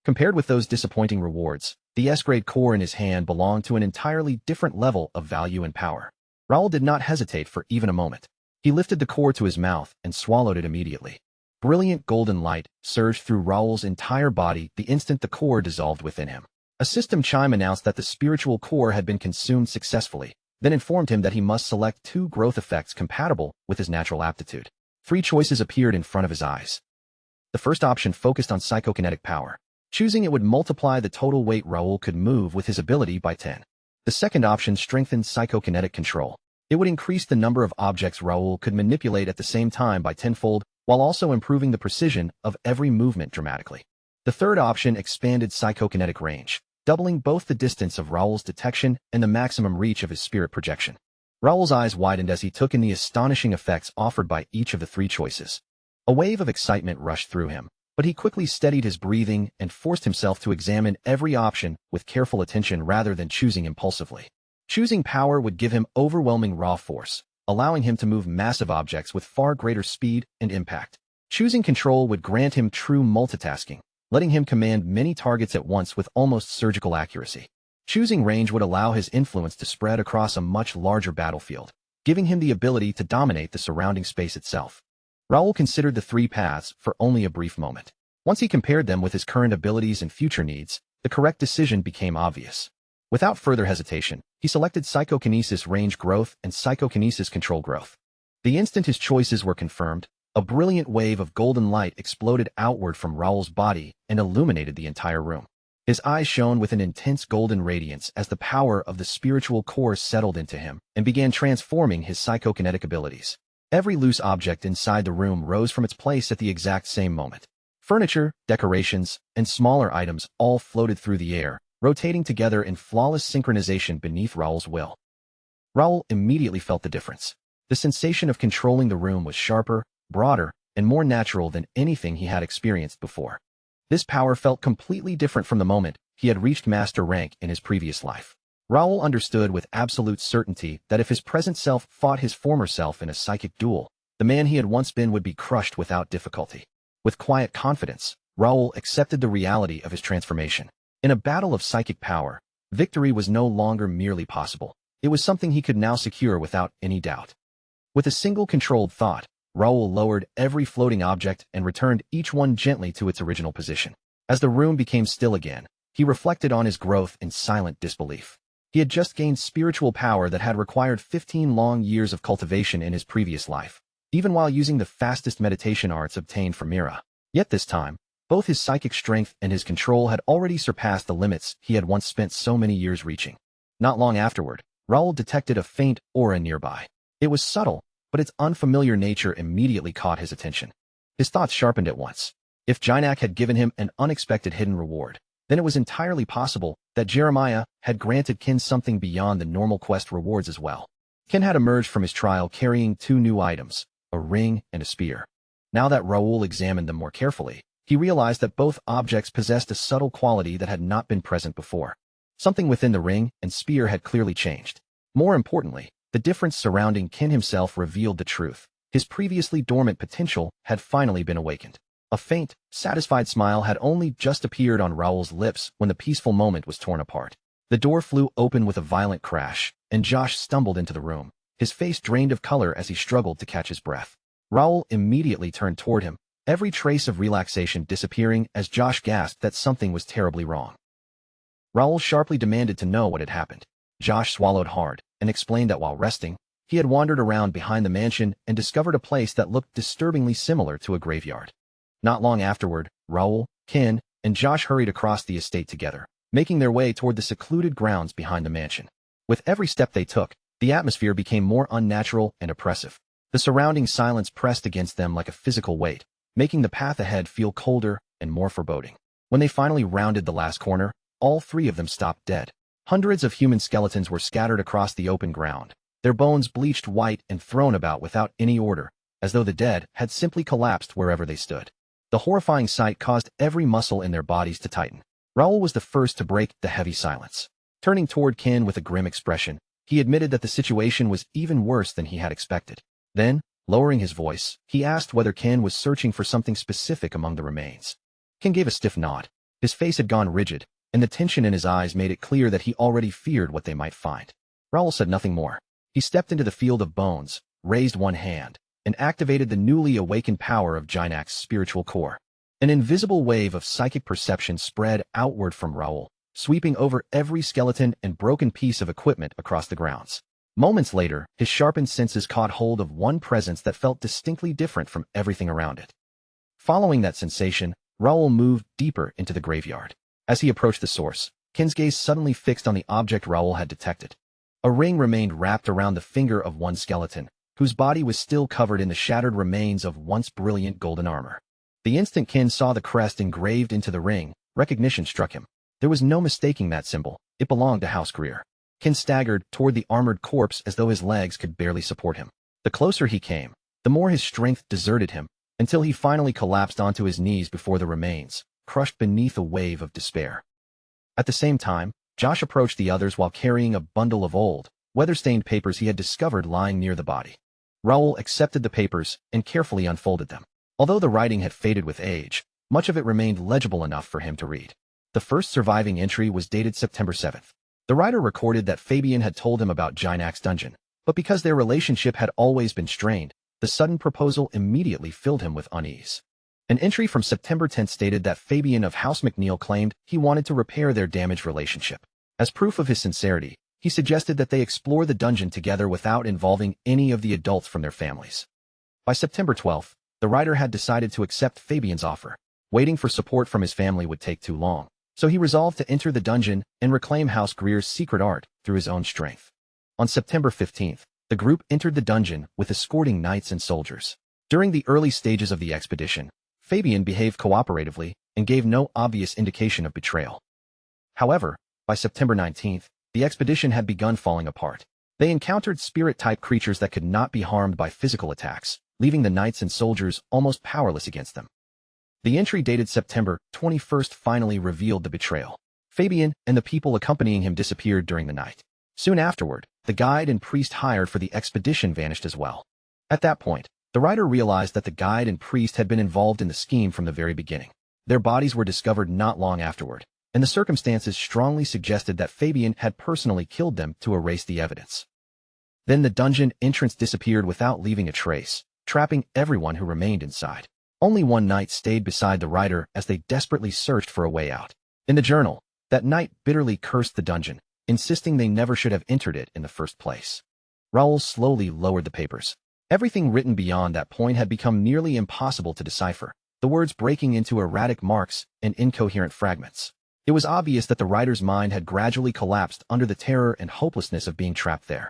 Compared with those disappointing rewards, the S-grade core in his hand belonged to an entirely different level of value and power. Raoul did not hesitate for even a moment. He lifted the core to his mouth and swallowed it immediately. Brilliant golden light surged through Raoul's entire body the instant the core dissolved within him. A system chime announced that the spiritual core had been consumed successfully. then informed him that he must select 2 growth effects compatible with his natural aptitude. 3 choices appeared in front of his eyes. The first option focused on psychokinetic power. Choosing it would multiply the total weight Raoul could move with his ability by 10. The second option strengthened psychokinetic control. It would increase the number of objects Raoul could manipulate at the same time by tenfold, while also improving the precision of every movement dramatically. The third option expanded psychokinetic range, doubling both the distance of Raoul's detection and the maximum reach of his spirit projection. Raoul's eyes widened as he took in the astonishing effects offered by each of the 3 choices. A wave of excitement rushed through him, but he quickly steadied his breathing and forced himself to examine every option with careful attention rather than choosing impulsively. Choosing power would give him overwhelming raw force, allowing him to move massive objects with far greater speed and impact. Choosing control would grant him true multitasking, letting him command many targets at once with almost surgical accuracy. Choosing range would allow his influence to spread across a much larger battlefield, giving him the ability to dominate the surrounding space itself. Raoul considered the 3 paths for only a brief moment. Once he compared them with his current abilities and future needs, the correct decision became obvious. Without further hesitation, he selected psychokinesis range growth and psychokinesis control growth. The instant his choices were confirmed, a brilliant wave of golden light exploded outward from Raoul's body and illuminated the entire room. His eyes shone with an intense golden radiance as the power of the spiritual core settled into him and began transforming his psychokinetic abilities. Every loose object inside the room rose from its place at the exact same moment. Furniture, decorations, and smaller items all floated through the air, rotating together in flawless synchronization beneath Raoul's will. Raoul immediately felt the difference. The sensation of controlling the room was sharper, broader, and more natural than anything he had experienced before. This power felt completely different from the moment he had reached master rank in his previous life. Raoul understood with absolute certainty that if his present self fought his former self in a psychic duel, the man he had once been would be crushed without difficulty. With quiet confidence, Raoul accepted the reality of his transformation. In a battle of psychic power, victory was no longer merely possible. It was something he could now secure without any doubt. With a single controlled thought, Raoul lowered every floating object and returned each one gently to its original position. As the room became still again, he reflected on his growth in silent disbelief. He had just gained spiritual power that had required 15 long years of cultivation in his previous life, even while using the fastest meditation arts obtained from Mira. Yet this time, both his psychic strength and his control had already surpassed the limits he had once spent so many years reaching. Not long afterward, Raoul detected a faint aura nearby. It was subtle, but its unfamiliar nature immediately caught his attention. His thoughts sharpened at once. If Jinak had given him an unexpected hidden reward, then it was entirely possible that Jeremiah had granted Ken something beyond the normal quest rewards as well. Ken had emerged from his trial carrying 2 new items, a ring and a spear. Now that Raoul examined them more carefully, he realized that both objects possessed a subtle quality that had not been present before. Something within the ring and spear had clearly changed. More importantly, the difference surrounding Ken himself revealed the truth. His previously dormant potential had finally been awakened. A faint, satisfied smile had only just appeared on Raoul's lips when the peaceful moment was torn apart. The door flew open with a violent crash, and Josh stumbled into the room, his face drained of color as he struggled to catch his breath. Raoul immediately turned toward him, every trace of relaxation disappearing as Josh gasped that something was terribly wrong. Raoul sharply demanded to know what had happened. Josh swallowed hard and explained that while resting, he had wandered around behind the mansion and discovered a place that looked disturbingly similar to a graveyard. Not long afterward, Raoul, Ken, and Josh hurried across the estate together, making their way toward the secluded grounds behind the mansion. With every step they took, the atmosphere became more unnatural and oppressive. The surrounding silence pressed against them like a physical weight, making the path ahead feel colder and more foreboding. When they finally rounded the last corner, all 3 of them stopped dead. Hundreds of human skeletons were scattered across the open ground, their bones bleached white and thrown about without any order, as though the dead had simply collapsed wherever they stood. The horrifying sight caused every muscle in their bodies to tighten. Raoul was the first to break the heavy silence. Turning toward Ken with a grim expression, he admitted that the situation was even worse than he had expected. Then, lowering his voice, he asked whether Ken was searching for something specific among the remains. Ken gave a stiff nod. His face had gone rigid, and the tension in his eyes made it clear that he already feared what they might find. Raoul said nothing more. He stepped into the field of bones, raised one hand, and activated the newly awakened power of Jinak's spiritual core. An invisible wave of psychic perception spread outward from Raoul, sweeping over every skeleton and broken piece of equipment across the grounds. Moments later, his sharpened senses caught hold of one presence that felt distinctly different from everything around it. Following that sensation, Raoul moved deeper into the graveyard. As he approached the source, Ken's gaze suddenly fixed on the object Raoul had detected. A ring remained wrapped around the finger of one skeleton, whose body was still covered in the shattered remains of once brilliant golden armor. The instant Ken saw the crest engraved into the ring, recognition struck him. There was no mistaking that symbol. It belonged to House Greer. Ken staggered toward the armored corpse as though his legs could barely support him. The closer he came, the more his strength deserted him, until he finally collapsed onto his knees before the remains, crushed beneath a wave of despair. At the same time, Josh approached the others while carrying a bundle of old, weather-stained papers he had discovered lying near the body. Raoul accepted the papers and carefully unfolded them. Although the writing had faded with age, much of it remained legible enough for him to read. The first surviving entry was dated September 7th. The writer recorded that Fabian had told him about Jinak's dungeon, but because their relationship had always been strained, the sudden proposal immediately filled him with unease. An entry from September 10th stated that Fabian of House McNeil claimed he wanted to repair their damaged relationship. As proof of his sincerity, he suggested that they explore the dungeon together without involving any of the adults from their families. By September 12th, the writer had decided to accept Fabian's offer. Waiting for support from his family would take too long, so he resolved to enter the dungeon and reclaim House Greer's secret art through his own strength. On September 15th, the group entered the dungeon with escorting knights and soldiers. During the early stages of the expedition, Fabian behaved cooperatively and gave no obvious indication of betrayal. However, by September 19th, the expedition had begun falling apart. They encountered spirit-type creatures that could not be harmed by physical attacks, leaving the knights and soldiers almost powerless against them. The entry dated September 21st finally revealed the betrayal. Fabian and the people accompanying him disappeared during the night. Soon afterward, the guide and priest hired for the expedition vanished as well. At that point, the writer realized that the guide and priest had been involved in the scheme from the very beginning. Their bodies were discovered not long afterward, and the circumstances strongly suggested that Fabian had personally killed them to erase the evidence. Then the dungeon entrance disappeared without leaving a trace, trapping everyone who remained inside. Only one knight stayed beside the writer as they desperately searched for a way out. In the journal, that knight bitterly cursed the dungeon, insisting they never should have entered it in the first place. Raoul slowly lowered the papers. Everything written beyond that point had become nearly impossible to decipher, the words breaking into erratic marks and incoherent fragments. It was obvious that the writer's mind had gradually collapsed under the terror and hopelessness of being trapped there.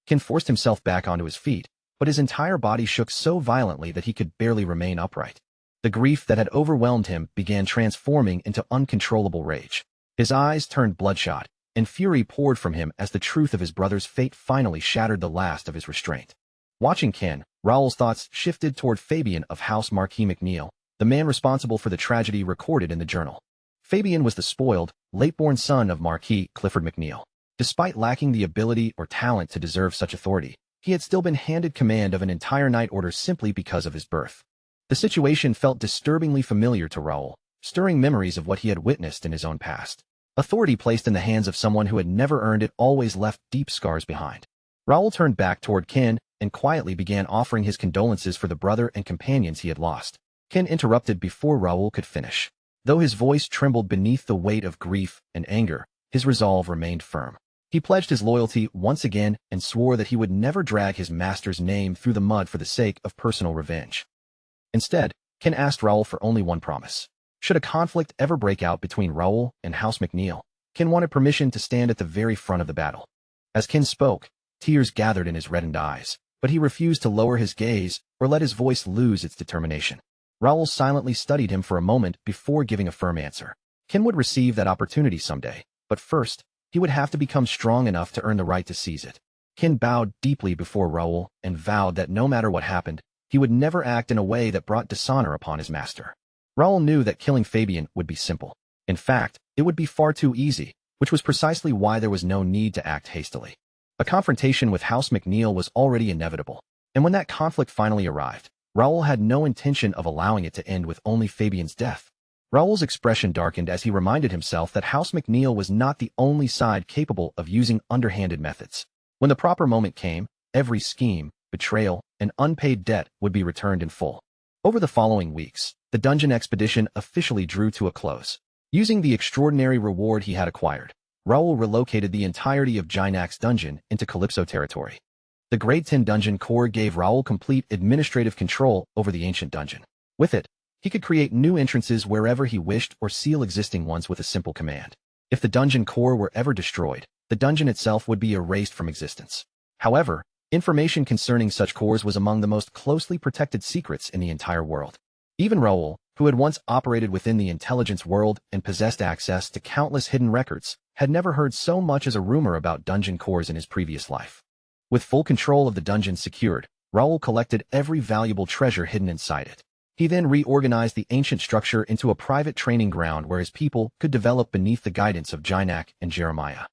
Ken forced himself back onto his feet, but his entire body shook so violently that he could barely remain upright. The grief that had overwhelmed him began transforming into uncontrollable rage. His eyes turned bloodshot, and fury poured from him as the truth of his brother's fate finally shattered the last of his restraint. Watching Ken, Raoul's thoughts shifted toward Fabian of House Marquis McNeil, the man responsible for the tragedy recorded in the journal. Fabian was the spoiled, late-born son of Marquis Clifford McNeil. Despite lacking the ability or talent to deserve such authority, he had still been handed command of an entire knight order simply because of his birth. The situation felt disturbingly familiar to Raoul, stirring memories of what he had witnessed in his own past. Authority placed in the hands of someone who had never earned it always left deep scars behind. Raoul turned back toward Ken and quietly began offering his condolences for the brother and companions he had lost. Ken interrupted before Raoul could finish. Though his voice trembled beneath the weight of grief and anger, his resolve remained firm. He pledged his loyalty once again and swore that he would never drag his master's name through the mud for the sake of personal revenge. Instead, Ken asked Raoul for only one promise. Should a conflict ever break out between Raoul and House McNeil, Ken wanted permission to stand at the very front of the battle. As Ken spoke, tears gathered in his reddened eyes, but he refused to lower his gaze or let his voice lose its determination. Raoul silently studied him for a moment before giving a firm answer. Ken would receive that opportunity someday, but first, he would have to become strong enough to earn the right to seize it. Ken bowed deeply before Raoul and vowed that no matter what happened, he would never act in a way that brought dishonor upon his master. Raoul knew that killing Fabian would be simple. In fact, it would be far too easy, which was precisely why there was no need to act hastily. A confrontation with House McNeil was already inevitable, and when that conflict finally arrived, Raoul had no intention of allowing it to end with only Fabian's death. Raoul's expression darkened as he reminded himself that House McNeil was not the only side capable of using underhanded methods. When the proper moment came, every scheme, betrayal, and unpaid debt would be returned in full. Over the following weeks, the dungeon expedition officially drew to a close. Using the extraordinary reward he had acquired, Raoul relocated the entirety of Jinak's dungeon into Calypso territory. The Grade 10 dungeon core gave Raoul complete administrative control over the ancient dungeon. With it, he could create new entrances wherever he wished or seal existing ones with a simple command. If the dungeon core were ever destroyed, the dungeon itself would be erased from existence. However, information concerning such cores was among the most closely protected secrets in the entire world. Even Raoul, who had once operated within the intelligence world and possessed access to countless hidden records, had never heard so much as a rumor about dungeon cores in his previous life. With full control of the dungeon secured, Raoul collected every valuable treasure hidden inside it. He then reorganized the ancient structure into a private training ground where his people could develop beneath the guidance of Jinak and Jeremiah.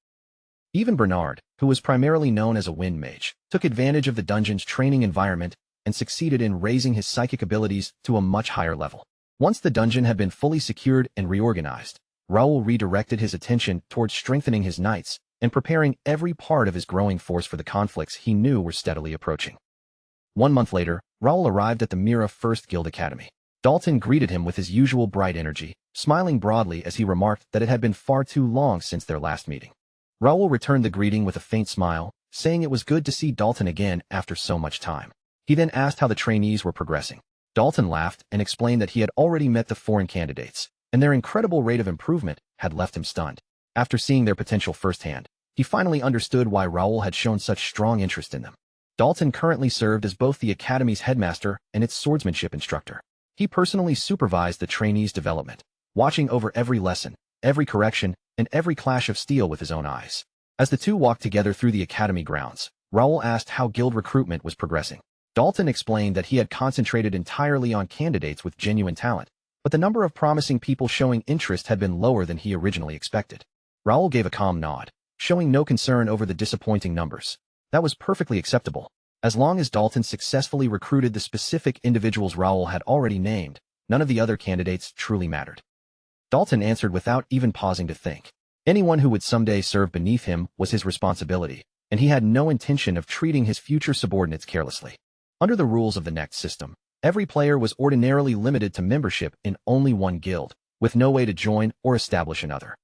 Even Bernard, who was primarily known as a wind mage, took advantage of the dungeon's training environment and succeeded in raising his psychic abilities to a much higher level. Once the dungeon had been fully secured and reorganized, Raoul redirected his attention towards strengthening his knights and preparing every part of his growing force for the conflicts he knew were steadily approaching. 1 month later, Raoul arrived at the Mira First Guild Academy. Dalton greeted him with his usual bright energy, smiling broadly as he remarked that it had been far too long since their last meeting. Raoul returned the greeting with a faint smile, saying it was good to see Dalton again after so much time. He then asked how the trainees were progressing. Dalton laughed and explained that he had already met the foreign candidates, and their incredible rate of improvement had left him stunned. After seeing their potential firsthand, he finally understood why Raoul had shown such strong interest in them. Dalton currently served as both the academy's headmaster and its swordsmanship instructor. He personally supervised the trainees' development, watching over every lesson, every correction, and every clash of steel with his own eyes. As the two walked together through the academy grounds, Raoul asked how guild recruitment was progressing. Dalton explained that he had concentrated entirely on candidates with genuine talent, but the number of promising people showing interest had been lower than he originally expected. Raoul gave a calm nod, showing no concern over the disappointing numbers. That was perfectly acceptable. As long as Dalton successfully recruited the specific individuals Raoul had already named, none of the other candidates truly mattered. Dalton answered without even pausing to think. Anyone who would someday serve beneath him was his responsibility, and he had no intention of treating his future subordinates carelessly. Under the rules of the next system, every player was ordinarily limited to membership in only one guild, with no way to join or establish another.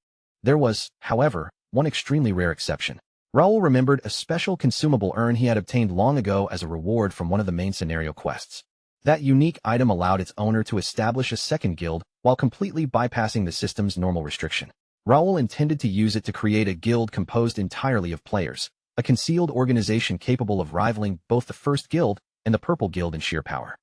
There was, however, one extremely rare exception. Raoul remembered a special consumable urn he had obtained long ago as a reward from one of the main scenario quests. That unique item allowed its owner to establish a second guild while completely bypassing the system's normal restriction. Raoul intended to use it to create a guild composed entirely of players, a concealed organization capable of rivaling both the First Guild and the Purple Guild in sheer power.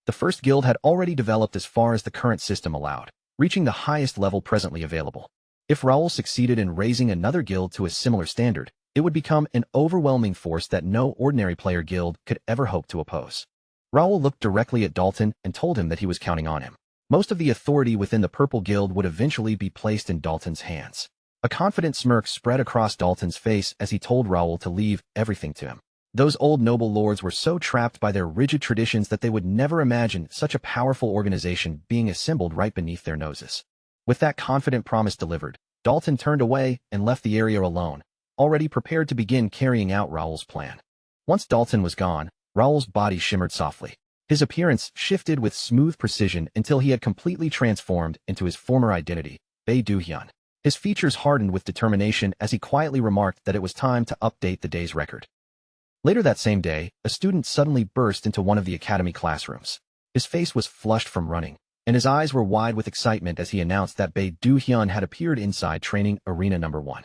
The First Guild had already developed as far as the current system allowed, reaching the highest level presently available. If Raoul succeeded in raising another guild to a similar standard, it would become an overwhelming force that no ordinary player guild could ever hope to oppose. Raoul looked directly at Dalton and told him that he was counting on him. Most of the authority within the Purple Guild would eventually be placed in Dalton's hands. A confident smirk spread across Dalton's face as he told Raoul to leave everything to him. Those old noble lords were so trapped by their rigid traditions that they would never imagine such a powerful organization being assembled right beneath their noses. With that confident promise delivered, Dalton turned away and left the area alone, already prepared to begin carrying out Raoul's plan. Once Dalton was gone, Raoul's body shimmered softly. His appearance shifted with smooth precision until he had completely transformed into his former identity, Bei Du-hyun. His features hardened with determination as he quietly remarked that it was time to update the day's record. Later that same day, a student suddenly burst into one of the academy classrooms. His face was flushed from running, and his eyes were wide with excitement as he announced that Bei Du-hyun had appeared inside training arena number 1.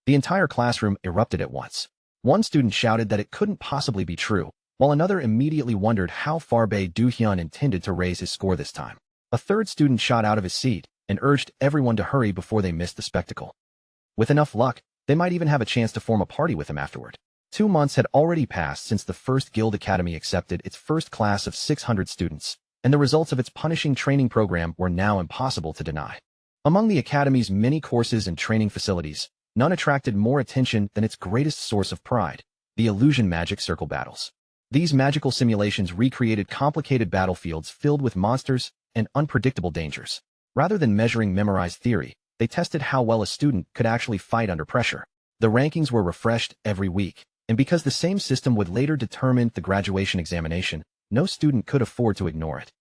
The entire classroom erupted at once. One student shouted that it couldn't possibly be true, while another immediately wondered how far Bei Du-hyun intended to raise his score this time. A third student shot out of his seat and urged everyone to hurry before they missed the spectacle. With enough luck, they might even have a chance to form a party with him afterward. 2 months had already passed since the First Guild Academy accepted its first class of 600 students, and the results of its punishing training program were now impossible to deny. Among the Academy's many courses and training facilities, none attracted more attention than its greatest source of pride, the illusion magic circle battles. These magical simulations recreated complicated battlefields filled with monsters and unpredictable dangers. Rather than measuring memorized theory, they tested how well a student could actually fight under pressure. The rankings were refreshed every week, and because the same system would later determine the graduation examination, no student could afford to ignore it.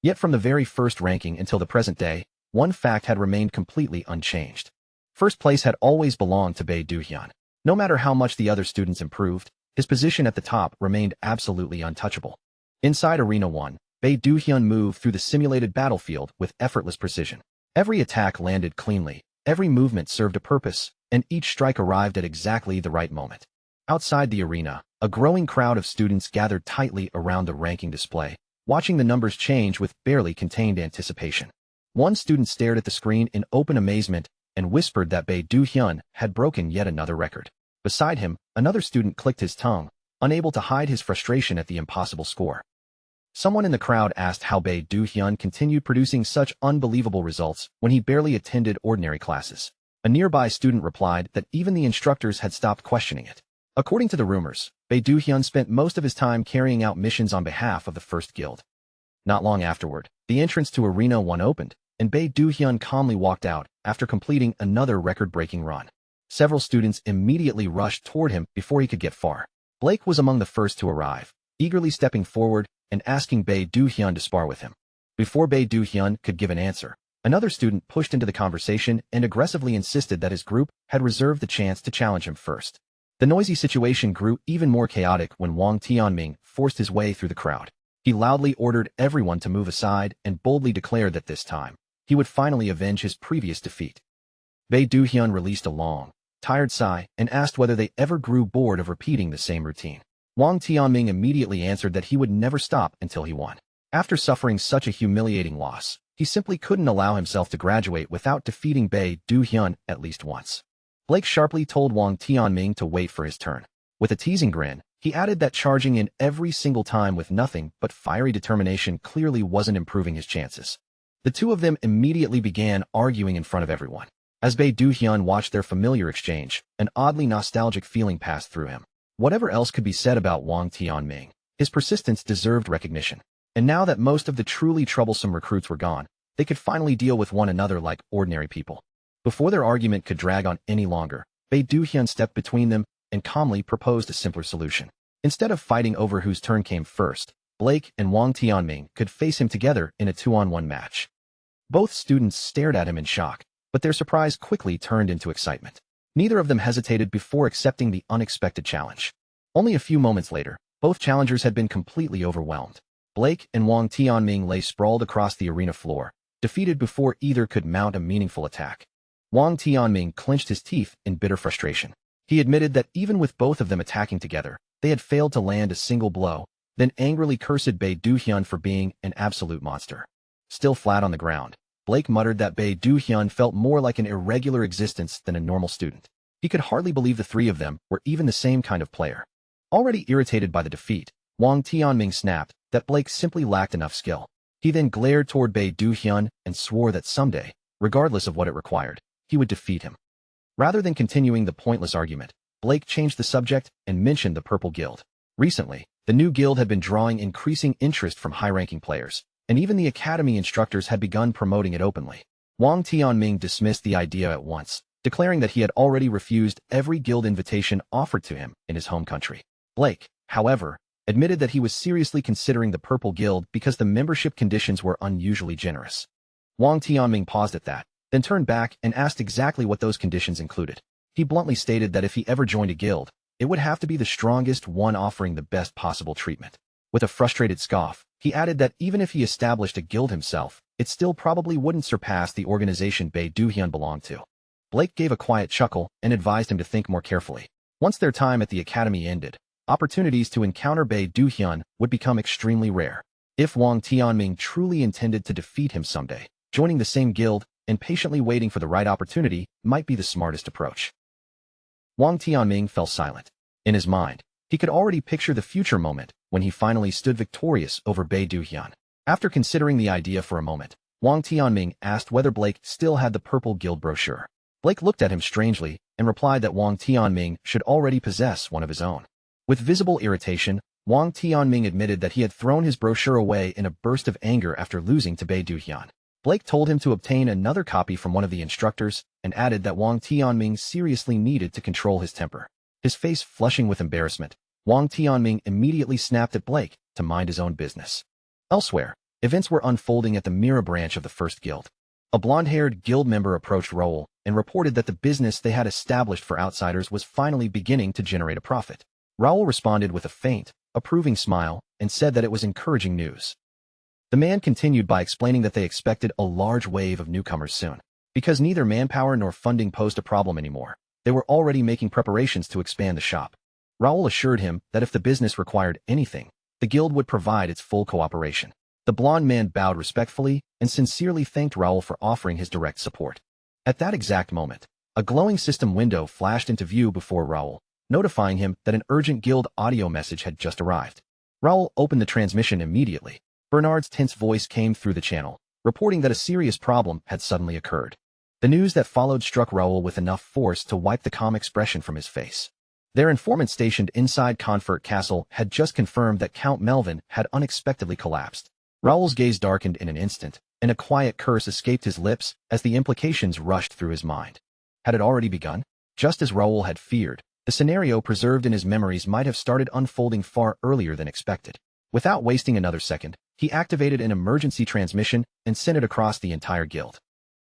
Yet from the very first ranking until the present day, one fact had remained completely unchanged. First place had always belonged to Bae Do-hyun. No matter how much the other students improved, his position at the top remained absolutely untouchable. Inside Arena 1, Bae Do-hyun moved through the simulated battlefield with effortless precision. Every attack landed cleanly, every movement served a purpose, and each strike arrived at exactly the right moment. Outside the arena, a growing crowd of students gathered tightly around the ranking display, watching the numbers change with barely contained anticipation. One student stared at the screen in open amazement and whispered that Bae Do-hyun had broken yet another record. Beside him, another student clicked his tongue, unable to hide his frustration at the impossible score. Someone in the crowd asked how Bae Do-hyun continued producing such unbelievable results when he barely attended ordinary classes. A nearby student replied that even the instructors had stopped questioning it. According to the rumors, Bae Do-hyun spent most of his time carrying out missions on behalf of the First Guild. Not long afterward, the entrance to Arena 1 opened, and Bae Do-hyun calmly walked out after completing another record-breaking run. Several students immediately rushed toward him before he could get far. Blake was among the first to arrive, eagerly stepping forward and asking Bae Do-hyun to spar with him. Before Bae Do-hyun could give an answer, another student pushed into the conversation and aggressively insisted that his group had reserved the chance to challenge him first. The noisy situation grew even more chaotic when Wang Tianming forced his way through the crowd. He loudly ordered everyone to move aside and boldly declared that this time, he would finally avenge his previous defeat. Bae Do-hyun released a long, tired sigh and asked whether they ever grew bored of repeating the same routine. Wang Tianming immediately answered that he would never stop until he won. After suffering such a humiliating loss, he simply couldn't allow himself to graduate without defeating Bae Do-hyun at least once. Blake sharply told Wang Tianming to wait for his turn. With a teasing grin, he added that charging in every single time with nothing but fiery determination clearly wasn't improving his chances. The two of them immediately began arguing in front of everyone. As Bae Do-hyun watched their familiar exchange, an oddly nostalgic feeling passed through him. Whatever else could be said about Wang Tianming, his persistence deserved recognition. And now that most of the truly troublesome recruits were gone, they could finally deal with one another like ordinary people. Before their argument could drag on any longer, Bae Do-hyun stepped between them and calmly proposed a simpler solution. Instead of fighting over whose turn came first, Blake and Wang Tianming could face him together in a 2-on-1 match. Both students stared at him in shock, but their surprise quickly turned into excitement. Neither of them hesitated before accepting the unexpected challenge. Only a few moments later, both challengers had been completely overwhelmed. Blake and Wang Tianming lay sprawled across the arena floor, defeated before either could mount a meaningful attack. Wang Tianming clenched his teeth in bitter frustration. He admitted that even with both of them attacking together, they had failed to land a single blow, then angrily cursed Bae Do-hyun for being an absolute monster. Still flat on the ground, Blake muttered that Bae Do-hyun felt more like an irregular existence than a normal student. He could hardly believe the three of them were even the same kind of player. Already irritated by the defeat, Wang Tianming snapped that Blake simply lacked enough skill. He then glared toward Bae Do-hyun and swore that someday, regardless of what it required, he would defeat him. Rather than continuing the pointless argument, Blake changed the subject and mentioned the Purple Guild. Recently, the new guild had been drawing increasing interest from high-ranking players, and even the academy instructors had begun promoting it openly. Wang Tianming dismissed the idea at once, declaring that he had already refused every guild invitation offered to him in his home country. Blake, however, admitted that he was seriously considering the Purple Guild because the membership conditions were unusually generous. Wang Tianming paused at that, then turned back and asked exactly what those conditions included. He bluntly stated that if he ever joined a guild, it would have to be the strongest one offering the best possible treatment. With a frustrated scoff, he added that even if he established a guild himself, it still probably wouldn't surpass the organization Bae Do-hyun belonged to. Blake gave a quiet chuckle and advised him to think more carefully. Once their time at the academy ended, opportunities to encounter Bae Do-hyun would become extremely rare. If Wang Tianming truly intended to defeat him someday, joining the same guild and patiently waiting for the right opportunity might be the smartest approach. Wang Tianming fell silent. In his mind, he could already picture the future moment when he finally stood victorious over Bae Do-hyun. After considering the idea for a moment, Wang Tianming asked whether Blake still had the Purple Guild brochure. Blake looked at him strangely and replied that Wang Tianming should already possess one of his own. With visible irritation, Wang Tianming admitted that he had thrown his brochure away in a burst of anger after losing to Bae Do-hyun. Blake told him to obtain another copy from one of the instructors and added that Wang Tianming seriously needed to control his temper. His face flushing with embarrassment, Wang Tianming immediately snapped at Blake to mind his own business. Elsewhere, events were unfolding at the Mira branch of the First Guild. A blonde-haired guild member approached Roel and reported that the business they had established for outsiders was finally beginning to generate a profit. Raoul responded with a faint, approving smile and said that it was encouraging news. The man continued by explaining that they expected a large wave of newcomers soon. Because neither manpower nor funding posed a problem anymore, they were already making preparations to expand the shop. Raoul assured him that if the business required anything, the guild would provide its full cooperation. The blond man bowed respectfully and sincerely thanked Raoul for offering his direct support. At that exact moment, a glowing system window flashed into view before Raoul, notifying him that an urgent guild audio message had just arrived. Raoul opened the transmission immediately. Bernard's tense voice came through the channel, reporting that a serious problem had suddenly occurred. The news that followed struck Raoul with enough force to wipe the calm expression from his face. Their informant stationed inside Confort Castle had just confirmed that Count Melvin had unexpectedly collapsed. Raoul's gaze darkened in an instant, and a quiet curse escaped his lips as the implications rushed through his mind. Had it already begun? Just as Raoul had feared, the scenario preserved in his memories might have started unfolding far earlier than expected. Without wasting another second, he activated an emergency transmission and sent it across the entire guild.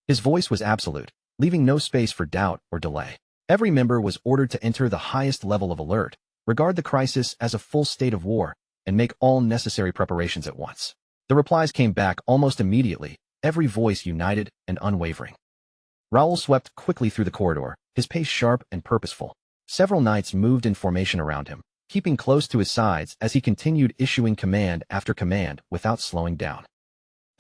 His voice was absolute, leaving no space for doubt or delay. Every member was ordered to enter the highest level of alert, regard the crisis as a full state of war, and make all necessary preparations at once. The replies came back almost immediately, every voice united and unwavering. Raoul swept quickly through the corridor, his pace sharp and purposeful. Several knights moved in formation around him, keeping close to his sides as he continued issuing command after command without slowing down.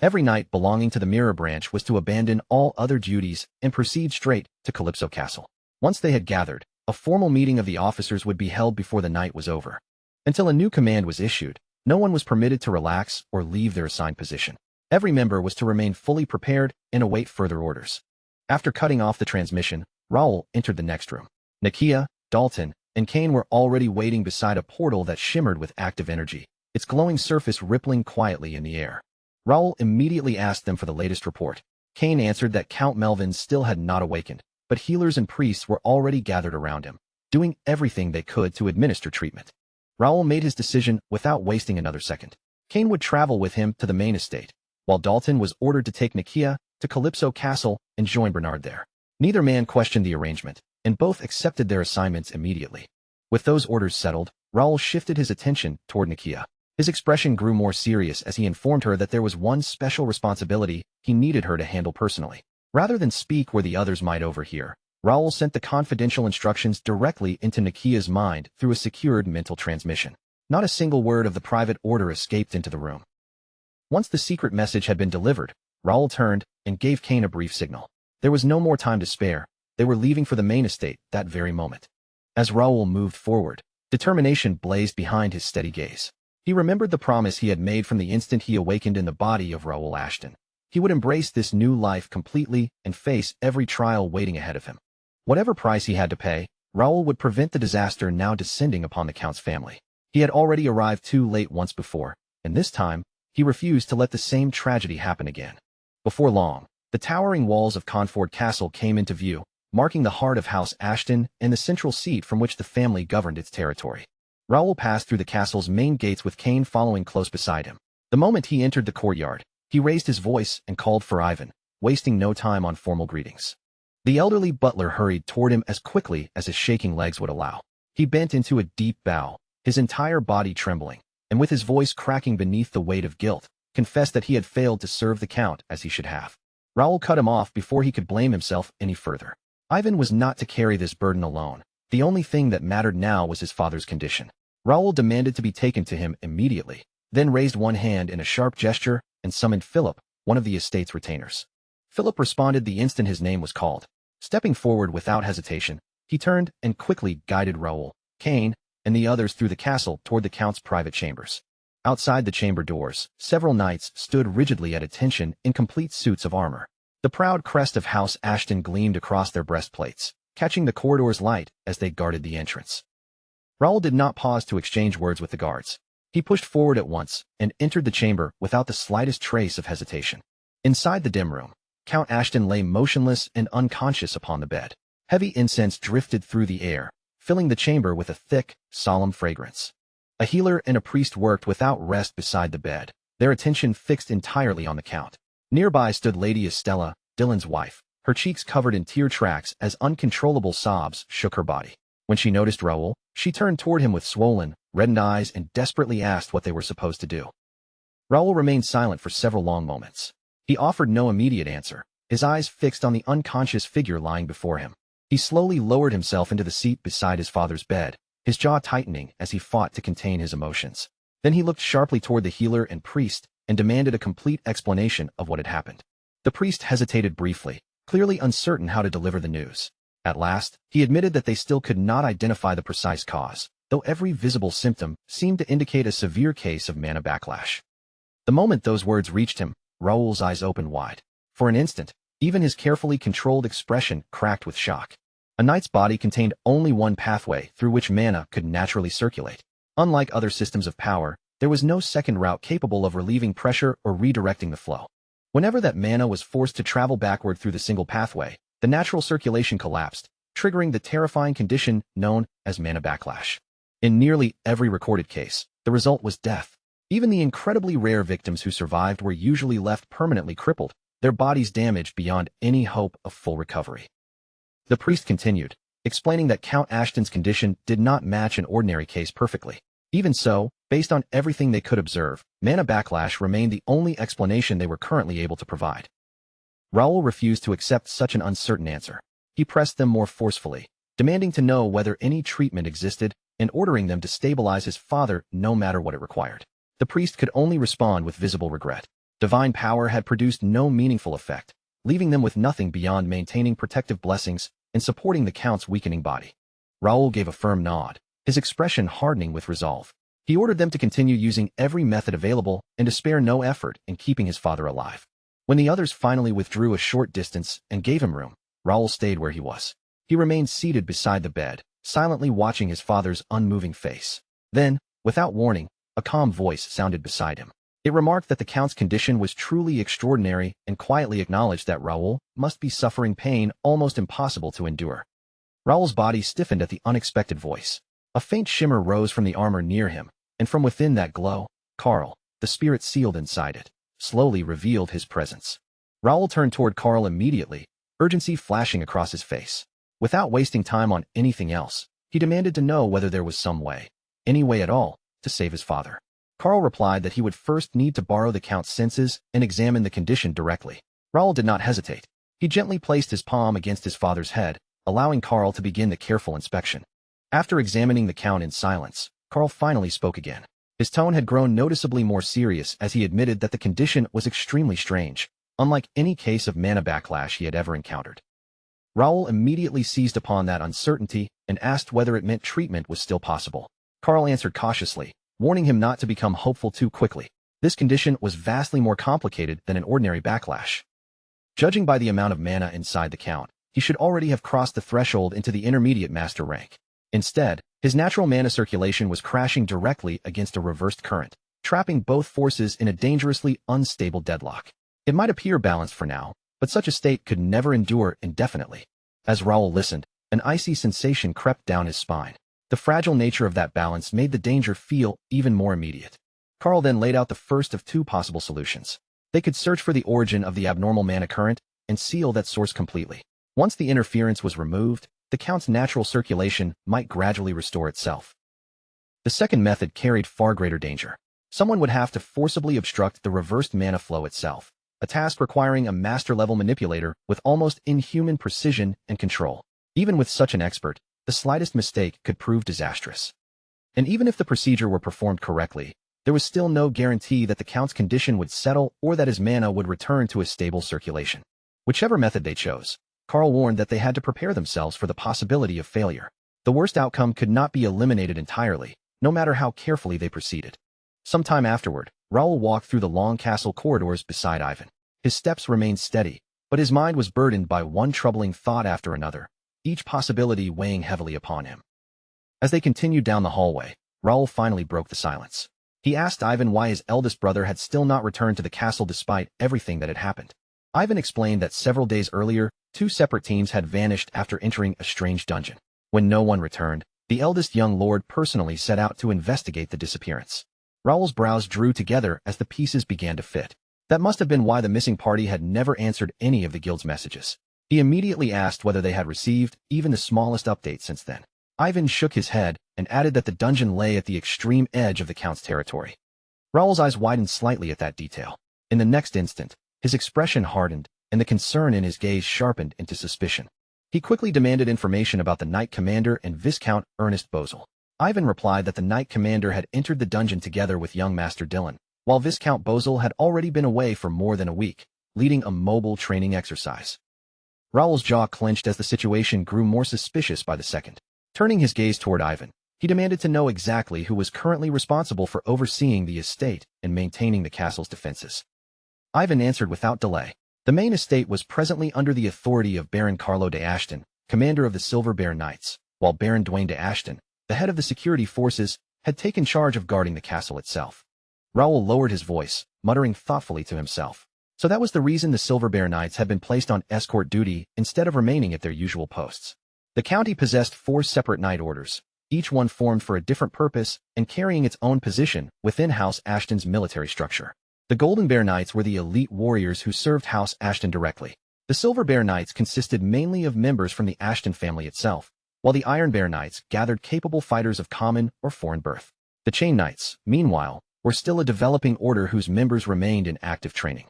Every knight belonging to the Mirror Branch was to abandon all other duties and proceed straight to Calypso Castle. Once they had gathered, a formal meeting of the officers would be held before the night was over. Until a new command was issued, no one was permitted to relax or leave their assigned position. Every member was to remain fully prepared and await further orders. After cutting off the transmission, Raoul entered the next room. Nakia, Dalton, and Kane were already waiting beside a portal that shimmered with active energy, its glowing surface rippling quietly in the air. Raoul immediately asked them for the latest report. Kane answered that Count Melvin still had not awakened, but healers and priests were already gathered around him, doing everything they could to administer treatment. Raoul made his decision without wasting another second. Kane would travel with him to the main estate, while Dalton was ordered to take Nakia to Calypso Castle and join Bernard there. Neither man questioned the arrangement, and both accepted their assignments immediately. With those orders settled, Raoul shifted his attention toward Nakia. His expression grew more serious as he informed her that there was one special responsibility he needed her to handle personally. Rather than speak where the others might overhear, Raoul sent the confidential instructions directly into Nakia's mind through a secured mental transmission. Not a single word of the private order escaped into the room. Once the secret message had been delivered, Raoul turned and gave Kane a brief signal. There was no more time to spare. They were leaving for the main estate that very moment. As Raoul moved forward, determination blazed behind his steady gaze. He remembered the promise he had made from the instant he awakened in the body of Raoul Ashton. He would embrace this new life completely and face every trial waiting ahead of him. Whatever price he had to pay, Raoul would prevent the disaster now descending upon the Count's family. He had already arrived too late once before, and this time, he refused to let the same tragedy happen again. Before long, the towering walls of Confort Castle came into view, marking the heart of House Ashton and the central seat from which the family governed its territory. Raoul passed through the castle's main gates with Kane following close beside him. The moment he entered the courtyard, he raised his voice and called for Ivan, wasting no time on formal greetings. The elderly butler hurried toward him as quickly as his shaking legs would allow. He bent into a deep bow, his entire body trembling, and with his voice cracking beneath the weight of guilt, confessed that he had failed to serve the Count as he should have. Raoul cut him off before he could blame himself any further. Ivan was not to carry this burden alone. The only thing that mattered now was his father's condition. Raoul demanded to be taken to him immediately, then raised one hand in a sharp gesture and summoned Philip, one of the estate's retainers. Philip responded the instant his name was called. Stepping forward without hesitation, he turned and quickly guided Raoul, Kane, and the others through the castle toward the Count's private chambers. Outside the chamber doors, several knights stood rigidly at attention in complete suits of armor. The proud crest of House Ashton gleamed across their breastplates, catching the corridor's light as they guarded the entrance. Raoul did not pause to exchange words with the guards. He pushed forward at once and entered the chamber without the slightest trace of hesitation. Inside the dim room, Count Ashton lay motionless and unconscious upon the bed. Heavy incense drifted through the air, filling the chamber with a thick, solemn fragrance. A healer and a priest worked without rest beside the bed, their attention fixed entirely on the Count. Nearby stood Lady Estella, Dylan's wife, her cheeks covered in tear tracks as uncontrollable sobs shook her body. When she noticed Raoul, she turned toward him with swollen, reddened eyes and desperately asked what they were supposed to do. Raoul remained silent for several long moments. He offered no immediate answer, his eyes fixed on the unconscious figure lying before him. He slowly lowered himself into the seat beside his father's bed, his jaw tightening as he fought to contain his emotions. Then he looked sharply toward the healer and priest and demanded a complete explanation of what had happened. The priest hesitated briefly, clearly uncertain how to deliver the news. At last, he admitted that they still could not identify the precise cause, though every visible symptom seemed to indicate a severe case of mana backlash. The moment those words reached him, Raoul's eyes opened wide. For an instant, even his carefully controlled expression cracked with shock. A knight's body contained only one pathway through which mana could naturally circulate. Unlike other systems of power, there was no second route capable of relieving pressure or redirecting the flow. Whenever that mana was forced to travel backward through the single pathway, the natural circulation collapsed, triggering the terrifying condition known as mana backlash. In nearly every recorded case, the result was death. Even the incredibly rare victims who survived were usually left permanently crippled, their bodies damaged beyond any hope of full recovery. The priest continued, explaining that Count Ashton's condition did not match an ordinary case perfectly. Even so, based on everything they could observe, mana backlash remained the only explanation they were currently able to provide. Raoul refused to accept such an uncertain answer. He pressed them more forcefully, demanding to know whether any treatment existed and ordering them to stabilize his father no matter what it required. The priest could only respond with visible regret. Divine power had produced no meaningful effect, leaving them with nothing beyond maintaining protective blessings and supporting the Count's weakening body. Raoul gave a firm nod, his expression hardening with resolve. He ordered them to continue using every method available and to spare no effort in keeping his father alive. When the others finally withdrew a short distance and gave him room, Raoul stayed where he was. He remained seated beside the bed, silently watching his father's unmoving face. Then, without warning, a calm voice sounded beside him. It remarked that the Count's condition was truly extraordinary and quietly acknowledged that Raoul must be suffering pain almost impossible to endure. Raoul's body stiffened at the unexpected voice. A faint shimmer rose from the armor near him, and from within that glow, Carl, the spirit sealed inside it, slowly revealed his presence. Raoul turned toward Carl immediately, urgency flashing across his face. Without wasting time on anything else, he demanded to know whether there was some way, any way at all, to save his father. Carl replied that he would first need to borrow the Count's senses and examine the condition directly. Raoul did not hesitate. He gently placed his palm against his father's head, allowing Carl to begin the careful inspection. After examining the Count in silence, Carl finally spoke again. His tone had grown noticeably more serious as he admitted that the condition was extremely strange, unlike any case of mana backlash he had ever encountered. Raoul immediately seized upon that uncertainty and asked whether it meant treatment was still possible. Carl answered cautiously, warning him not to become hopeful too quickly. This condition was vastly more complicated than an ordinary backlash. Judging by the amount of mana inside the Count, he should already have crossed the threshold into the intermediate master rank. Instead, his natural mana circulation was crashing directly against a reversed current, trapping both forces in a dangerously unstable deadlock. It might appear balanced for now, but such a state could never endure indefinitely. As Raoul listened, an icy sensation crept down his spine. The fragile nature of that balance made the danger feel even more immediate. Carl then laid out the first of two possible solutions. They could search for the origin of the abnormal mana current and seal that source completely. Once the interference was removed, the Count's natural circulation might gradually restore itself. The second method carried far greater danger. Someone would have to forcibly obstruct the reversed mana flow itself, a task requiring a master-level manipulator with almost inhuman precision and control. Even with such an expert, the slightest mistake could prove disastrous. And even if the procedure were performed correctly, there was still no guarantee that the Count's condition would settle or that his mana would return to a stable circulation. Whichever method they chose, Carl warned that they had to prepare themselves for the possibility of failure. The worst outcome could not be eliminated entirely, no matter how carefully they proceeded. Sometime afterward, Raoul walked through the long castle corridors beside Ivan. His steps remained steady, but his mind was burdened by one troubling thought after another, each possibility weighing heavily upon him. As they continued down the hallway, Raoul finally broke the silence. He asked Ivan why his eldest brother had still not returned to the castle despite everything that had happened. Ivan explained that several days earlier, two separate teams had vanished after entering a strange dungeon. When no one returned, the eldest young lord personally set out to investigate the disappearance. Raoul's brows drew together as the pieces began to fit. That must have been why the missing party had never answered any of the guild's messages. He immediately asked whether they had received even the smallest update since then. Ivan shook his head and added that the dungeon lay at the extreme edge of the Count's territory. Raoul's eyes widened slightly at that detail. In the next instant, his expression hardened, and the concern in his gaze sharpened into suspicion. He quickly demanded information about the Knight Commander and Viscount Ernest Bozel. Ivan replied that the Knight Commander had entered the dungeon together with young Master Dylan, while Viscount Bozel had already been away for more than a week, leading a mobile training exercise. Raoul's jaw clenched as the situation grew more suspicious by the second. Turning his gaze toward Ivan, he demanded to know exactly who was currently responsible for overseeing the estate and maintaining the castle's defenses. Ivan answered without delay. The main estate was presently under the authority of Baron Carlo de Ashton, commander of the Silver Bear Knights, while Baron Dwayne de Ashton, the head of the security forces, had taken charge of guarding the castle itself. Raoul lowered his voice, muttering thoughtfully to himself. So that was the reason the Silver Bear Knights had been placed on escort duty instead of remaining at their usual posts. The county possessed 4 separate knight orders, each one formed for a different purpose and carrying its own position within House Ashton's military structure. The Golden Bear Knights were the elite warriors who served House Ashton directly. The Silver Bear Knights consisted mainly of members from the Ashton family itself, while the Iron Bear Knights gathered capable fighters of common or foreign birth. The Chain Knights, meanwhile, were still a developing order whose members remained in active training.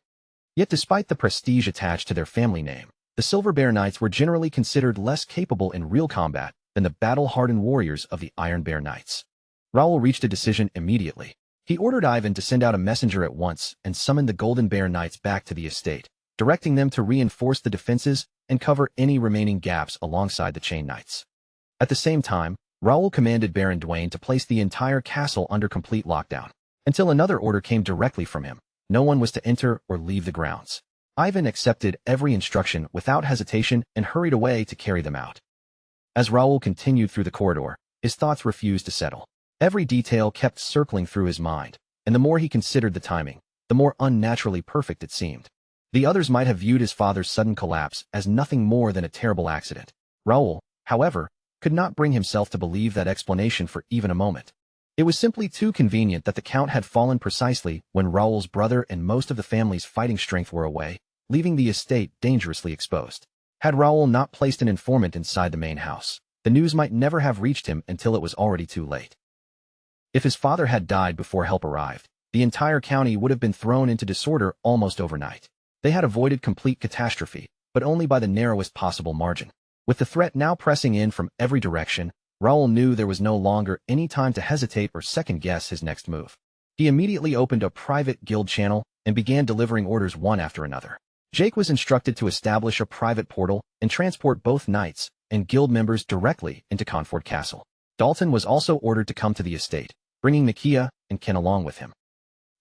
Yet despite the prestige attached to their family name, the Silver Bear Knights were generally considered less capable in real combat than the battle-hardened warriors of the Iron Bear Knights. Raoul reached a decision immediately. He ordered Ivan to send out a messenger at once and summon the Golden Bear Knights back to the estate, directing them to reinforce the defenses and cover any remaining gaps alongside the Chain Knights. At the same time, Raoul commanded Baron Dwayne to place the entire castle under complete lockdown. Until another order came directly from him, no one was to enter or leave the grounds. Ivan accepted every instruction without hesitation and hurried away to carry them out. As Raoul continued through the corridor, his thoughts refused to settle. Every detail kept circling through his mind, and the more he considered the timing, the more unnaturally perfect it seemed. The others might have viewed his father's sudden collapse as nothing more than a terrible accident. Raoul, however, could not bring himself to believe that explanation for even a moment. It was simply too convenient that the Count had fallen precisely when Raoul's brother and most of the family's fighting strength were away, leaving the estate dangerously exposed. Had Raoul not placed an informant inside the main house, the news might never have reached him until it was already too late. If his father had died before help arrived, the entire county would have been thrown into disorder almost overnight. They had avoided complete catastrophe, but only by the narrowest possible margin. With the threat now pressing in from every direction, Raoul knew there was no longer any time to hesitate or second-guess his next move. He immediately opened a private guild channel and began delivering orders one after another. Jake was instructed to establish a private portal and transport both knights and guild members directly into Confort Castle. Dalton was also ordered to come to the estate, bringing Nakia and Ken along with him.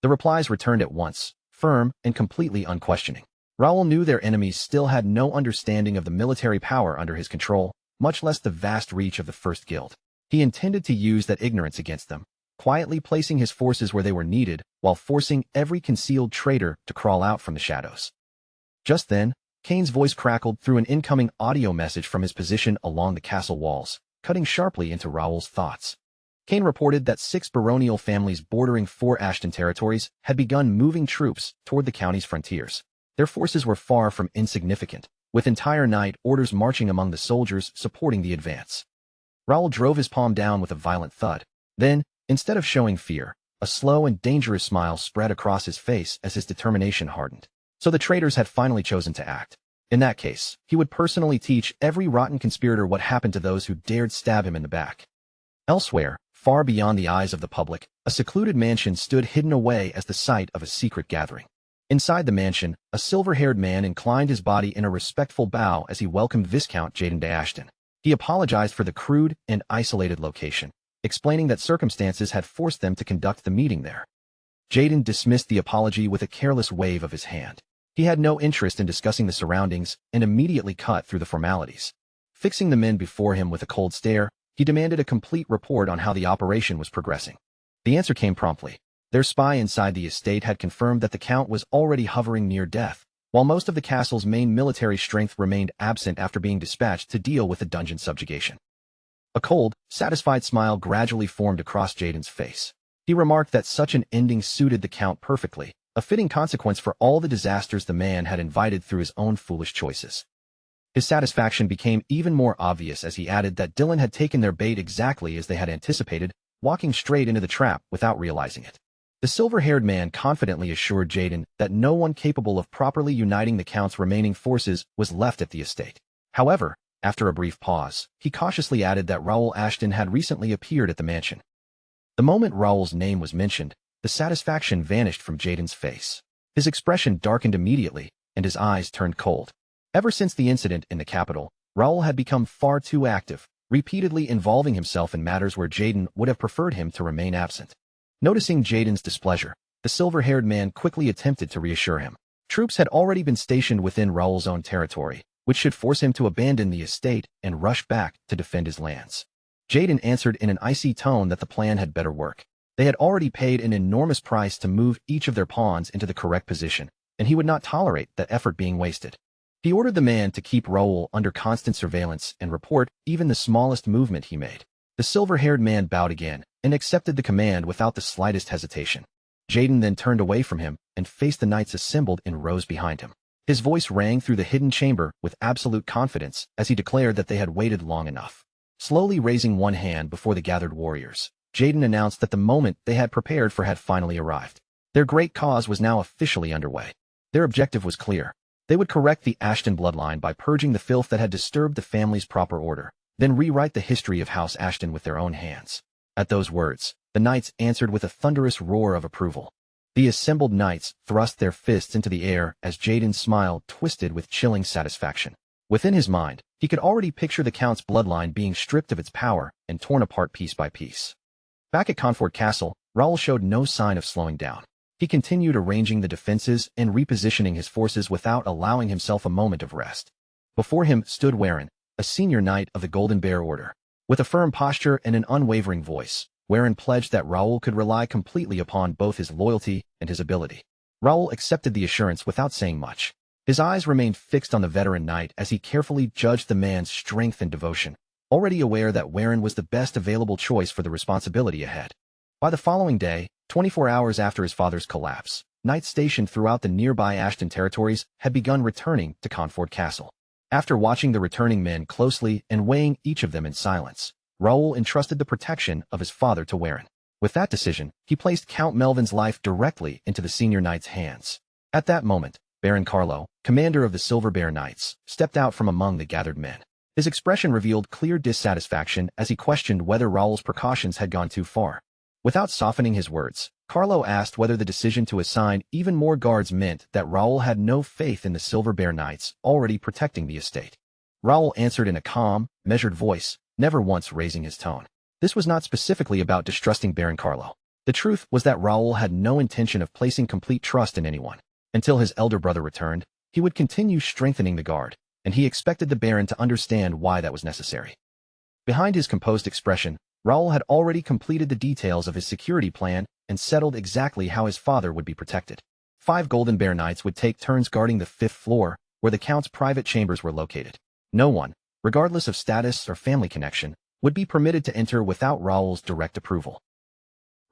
The replies returned at once, firm and completely unquestioning. Raoul knew their enemies still had no understanding of the military power under his control, much less the vast reach of the First Guild. He intended to use that ignorance against them, quietly placing his forces where they were needed while forcing every concealed traitor to crawl out from the shadows. Just then, Kane's voice crackled through an incoming audio message from his position along the castle walls, cutting sharply into Raoul's thoughts. Kane reported that 6 baronial families bordering 4 Ashton territories had begun moving troops toward the county's frontiers. Their forces were far from insignificant, with entire knight orders marching among the soldiers supporting the advance. Raoul drove his palm down with a violent thud. Then, instead of showing fear, a slow and dangerous smile spread across his face as his determination hardened. So the traitors had finally chosen to act. In that case, he would personally teach every rotten conspirator what happened to those who dared stab him in the back. Elsewhere, far beyond the eyes of the public, a secluded mansion stood hidden away as the site of a secret gathering. Inside the mansion, a silver-haired man inclined his body in a respectful bow as he welcomed Viscount Jaden de Ashton. He apologized for the crude and isolated location, explaining that circumstances had forced them to conduct the meeting there. Jaden dismissed the apology with a careless wave of his hand. He had no interest in discussing the surroundings and immediately cut through the formalities. Fixing the men before him with a cold stare, he demanded a complete report on how the operation was progressing. The answer came promptly. Their spy inside the estate had confirmed that the Count was already hovering near death, while most of the castle's main military strength remained absent after being dispatched to deal with the dungeon subjugation. A cold, satisfied smile gradually formed across Jaden's face. He remarked that such an ending suited the Count perfectly, a fitting consequence for all the disasters the man had invited through his own foolish choices. His satisfaction became even more obvious as he added that Dylan had taken their bait exactly as they had anticipated, walking straight into the trap without realizing it. The silver-haired man confidently assured Jaden that no one capable of properly uniting the Count's remaining forces was left at the estate. However, after a brief pause, he cautiously added that Raoul Ashton had recently appeared at the mansion. The moment Raoul's name was mentioned, the satisfaction vanished from Jaden's face. His expression darkened immediately, and his eyes turned cold. Ever since the incident in the capital, Raoul had become far too active, repeatedly involving himself in matters where Jaden would have preferred him to remain absent. Noticing Jaden's displeasure, the silver-haired man quickly attempted to reassure him. Troops had already been stationed within Raoul's own territory, which should force him to abandon the estate and rush back to defend his lands. Jaden answered in an icy tone that the plan had better work. They had already paid an enormous price to move each of their pawns into the correct position, and he would not tolerate that effort being wasted. He ordered the man to keep Raoul under constant surveillance and report even the smallest movement he made. The silver-haired man bowed again and accepted the command without the slightest hesitation. Jaden then turned away from him and faced the knights assembled in rows behind him. His voice rang through the hidden chamber with absolute confidence as he declared that they had waited long enough. Slowly raising one hand before the gathered warriors, Jaden announced that the moment they had prepared for had finally arrived. Their great cause was now officially underway. Their objective was clear. They would correct the Ashton bloodline by purging the filth that had disturbed the family's proper order, then rewrite the history of House Ashton with their own hands. At those words, the knights answered with a thunderous roar of approval. The assembled knights thrust their fists into the air as Jaden's smile twisted with chilling satisfaction. Within his mind, he could already picture the Count's bloodline being stripped of its power and torn apart piece by piece. Back at Confort Castle, Raoul showed no sign of slowing down. He continued arranging the defenses and repositioning his forces without allowing himself a moment of rest. Before him stood Warren, a senior knight of the Golden Bear Order. With a firm posture and an unwavering voice, Warren pledged that Raoul could rely completely upon both his loyalty and his ability. Raoul accepted the assurance without saying much. His eyes remained fixed on the veteran knight as he carefully judged the man's strength and devotion, already aware that Warren was the best available choice for the responsibility ahead. By the following day, 24 hours after his father's collapse, knights stationed throughout the nearby Ashton territories had begun returning to Confort Castle. After watching the returning men closely and weighing each of them in silence, Raoul entrusted the protection of his father to Warren. With that decision, he placed Count Melvin's life directly into the senior knight's hands. At that moment, Baron Carlo, commander of the Silver Bear Knights, stepped out from among the gathered men. His expression revealed clear dissatisfaction as he questioned whether Raoul's precautions had gone too far. Without softening his words, Carlo asked whether the decision to assign even more guards meant that Raoul had no faith in the Silver Bear Knights already protecting the estate. Raoul answered in a calm, measured voice, never once raising his tone. This was not specifically about distrusting Baron Carlo. The truth was that Raoul had no intention of placing complete trust in anyone. Until his elder brother returned, he would continue strengthening the guard, and he expected the Baron to understand why that was necessary. Behind his composed expression, Raoul had already completed the details of his security plan and settled exactly how his father would be protected. 5 Golden Bear Knights would take turns guarding the 5th floor, where the Count's private chambers were located. No one, regardless of status or family connection, would be permitted to enter without Raoul's direct approval.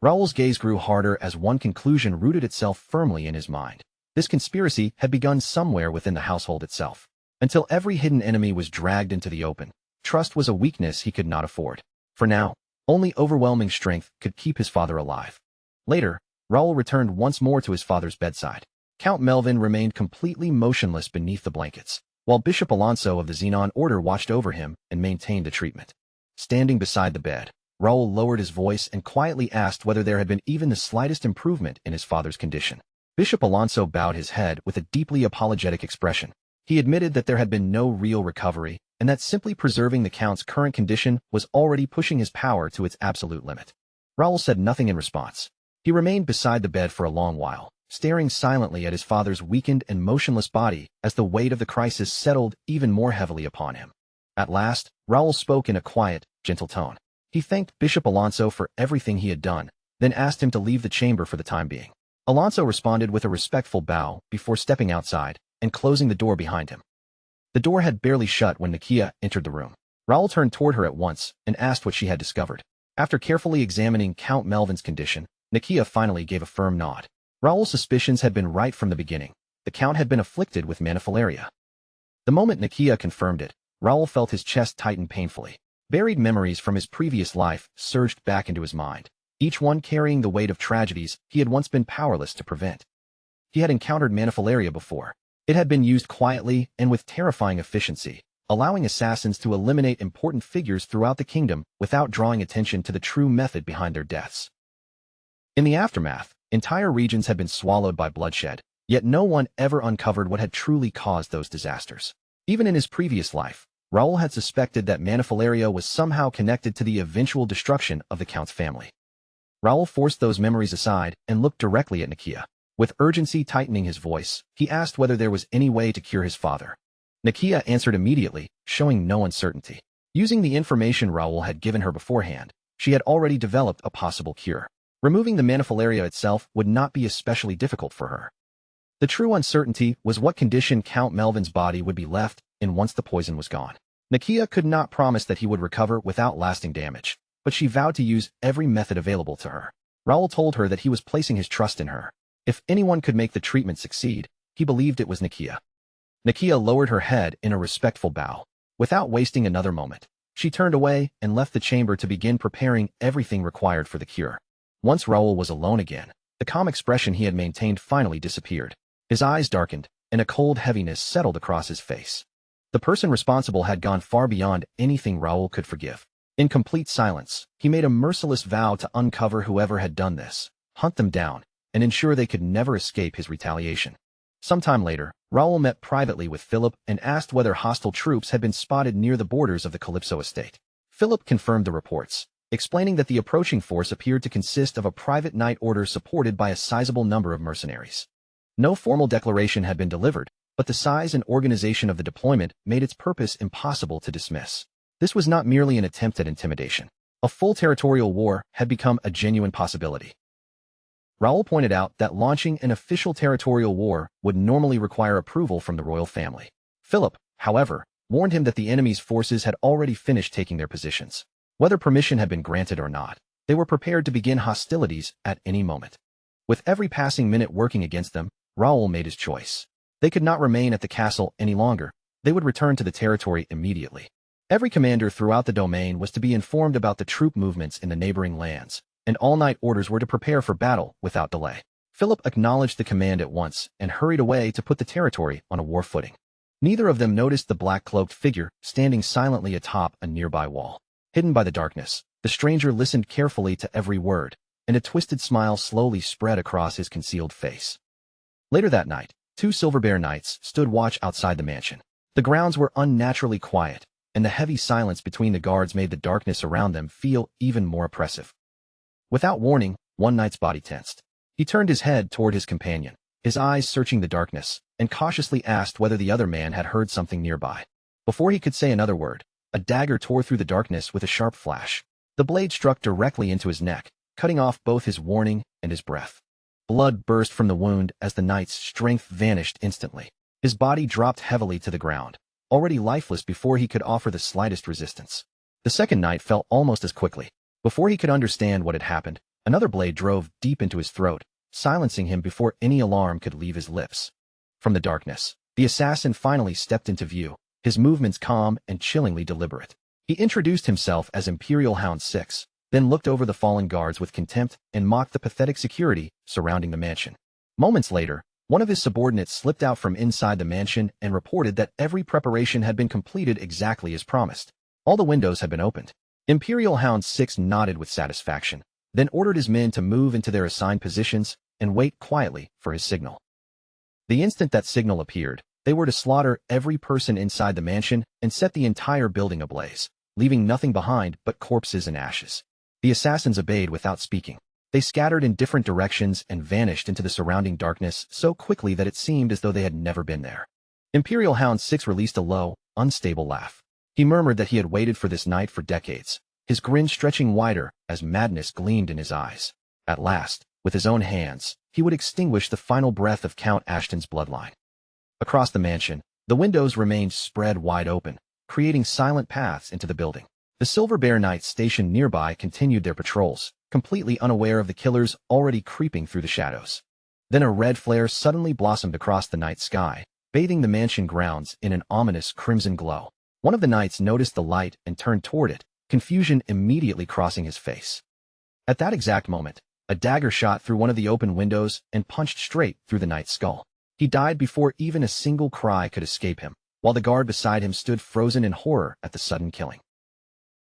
Raoul's gaze grew harder as one conclusion rooted itself firmly in his mind. This conspiracy had begun somewhere within the household itself. Until every hidden enemy was dragged into the open, trust was a weakness he could not afford. For now, only overwhelming strength could keep his father alive. Later, Raoul returned once more to his father's bedside. Count Melvin remained completely motionless beneath the blankets, while Bishop Alonso of the Xenon Order watched over him and maintained the treatment. Standing beside the bed, Raoul lowered his voice and quietly asked whether there had been even the slightest improvement in his father's condition. Bishop Alonso bowed his head with a deeply apologetic expression. He admitted that there had been no real recovery, and that simply preserving the Count's current condition was already pushing his power to its absolute limit. Raoul said nothing in response. He remained beside the bed for a long while, staring silently at his father's weakened and motionless body as the weight of the crisis settled even more heavily upon him. At last, Raoul spoke in a quiet, gentle tone. He thanked Bishop Alonso for everything he had done, then asked him to leave the chamber for the time being. Alonso responded with a respectful bow before stepping outside and closing the door behind him. The door had barely shut when Nakia entered the room. Raoul turned toward her at once and asked what she had discovered. After carefully examining Count Melvin's condition, Nakia finally gave a firm nod. Raoul's suspicions had been right from the beginning. The Count had been afflicted with manifilaria. The moment Nakia confirmed it, Raoul felt his chest tighten painfully. Buried memories from his previous life surged back into his mind, each one carrying the weight of tragedies he had once been powerless to prevent. He had encountered Manipularia before. It had been used quietly and with terrifying efficiency, allowing assassins to eliminate important figures throughout the kingdom without drawing attention to the true method behind their deaths. In the aftermath, entire regions had been swallowed by bloodshed, yet no one ever uncovered what had truly caused those disasters. Even in his previous life, Raoul had suspected that Manipularia was somehow connected to the eventual destruction of the Count's family. Raoul forced those memories aside and looked directly at Nakia. With urgency tightening his voice, he asked whether there was any way to cure his father. Nakia answered immediately, showing no uncertainty. Using the information Raoul had given her beforehand, she had already developed a possible cure. Removing the Manipularia itself would not be especially difficult for her. The true uncertainty was what condition Count Melvin's body would be left in once the poison was gone. Nakia could not promise that he would recover without lasting damage, but she vowed to use every method available to her. Raoul told her that he was placing his trust in her. If anyone could make the treatment succeed, he believed it was Nakia. Nakia lowered her head in a respectful bow. Without wasting another moment, she turned away and left the chamber to begin preparing everything required for the cure. Once Raoul was alone again, the calm expression he had maintained finally disappeared. His eyes darkened, and a cold heaviness settled across his face. The person responsible had gone far beyond anything Raoul could forgive. In complete silence, he made a merciless vow to uncover whoever had done this, hunt them down, and ensure they could never escape his retaliation. Sometime later, Raoul met privately with Philip and asked whether hostile troops had been spotted near the borders of the Calypso estate. Philip confirmed the reports, explaining that the approaching force appeared to consist of a private knight order supported by a sizable number of mercenaries. No formal declaration had been delivered, but the size and organization of the deployment made its purpose impossible to dismiss. This was not merely an attempt at intimidation. A full territorial war had become a genuine possibility. Raoul pointed out that launching an official territorial war would normally require approval from the royal family. Philip, however, warned him that the enemy's forces had already finished taking their positions. Whether permission had been granted or not, they were prepared to begin hostilities at any moment. With every passing minute working against them, Raoul made his choice. They could not remain at the castle any longer. They would return to the territory immediately. Every commander throughout the domain was to be informed about the troop movements in the neighboring lands, and all night orders were to prepare for battle without delay. Philip acknowledged the command at once and hurried away to put the territory on a war footing. Neither of them noticed the black-cloaked figure standing silently atop a nearby wall. Hidden by the darkness, the stranger listened carefully to every word, and a twisted smile slowly spread across his concealed face. Later that night, 2 Silver Bear Knights stood watch outside the mansion. The grounds were unnaturally quiet, and the heavy silence between the guards made the darkness around them feel even more oppressive. Without warning, one knight's body tensed. He turned his head toward his companion, his eyes searching the darkness, and cautiously asked whether the other man had heard something nearby. Before he could say another word, a dagger tore through the darkness with a sharp flash. The blade struck directly into his neck, cutting off both his warning and his breath. Blood burst from the wound as the knight's strength vanished instantly. His body dropped heavily to the ground, already lifeless before he could offer the slightest resistance. The second knight fell almost as quickly. Before he could understand what had happened, another blade drove deep into his throat, silencing him before any alarm could leave his lips. From the darkness, the assassin finally stepped into view, his movements calm and chillingly deliberate. He introduced himself as Imperial Hound 6, then looked over the fallen guards with contempt and mocked the pathetic security surrounding the mansion. Moments later, one of his subordinates slipped out from inside the mansion and reported that every preparation had been completed exactly as promised. All the windows had been opened. Imperial Hound 6 nodded with satisfaction, then ordered his men to move into their assigned positions and wait quietly for his signal. The instant that signal appeared, they were to slaughter every person inside the mansion and set the entire building ablaze, leaving nothing behind but corpses and ashes. The assassins obeyed without speaking. They scattered in different directions and vanished into the surrounding darkness so quickly that it seemed as though they had never been there. Imperial Hound 6 released a low, unstable laugh. He murmured that he had waited for this night for decades, his grin stretching wider as madness gleamed in his eyes. At last, with his own hands, he would extinguish the final breath of Count Ashton's bloodline. Across the mansion, the windows remained spread wide open, creating silent paths into the building. The Silver Bear Knights stationed nearby continued their patrols, completely unaware of the killers already creeping through the shadows. Then a red flare suddenly blossomed across the night sky, bathing the mansion grounds in an ominous crimson glow. One of the knights noticed the light and turned toward it, confusion immediately crossing his face. At that exact moment, a dagger shot through one of the open windows and punched straight through the knight's skull. He died before even a single cry could escape him, while the guard beside him stood frozen in horror at the sudden killing.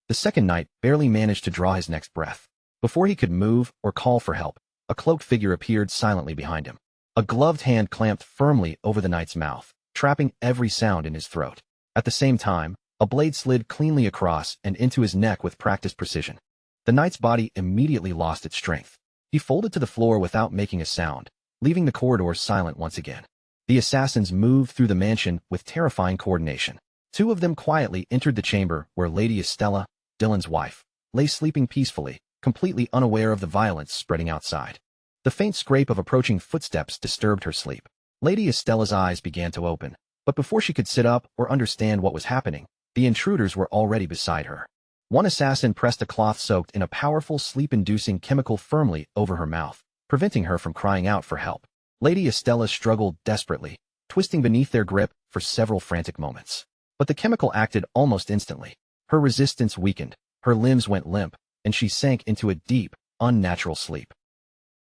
The second knight barely managed to draw his next breath. Before he could move or call for help, a cloaked figure appeared silently behind him. A gloved hand clamped firmly over the knight's mouth, trapping every sound in his throat. At the same time, a blade slid cleanly across and into his neck with practiced precision. The knight's body immediately lost its strength. He folded to the floor without making a sound, leaving the corridors silent once again. The assassins moved through the mansion with terrifying coordination. Two of them quietly entered the chamber where Lady Estella, Dylan's wife, lay sleeping peacefully, completely unaware of the violence spreading outside. The faint scrape of approaching footsteps disturbed her sleep. Lady Estella's eyes began to open, but before she could sit up or understand what was happening, the intruders were already beside her. One assassin pressed a cloth soaked in a powerful sleep-inducing chemical firmly over her mouth, preventing her from crying out for help. Lady Estella struggled desperately, twisting beneath their grip for several frantic moments. But the chemical acted almost instantly. Her resistance weakened, her limbs went limp, and she sank into a deep, unnatural sleep.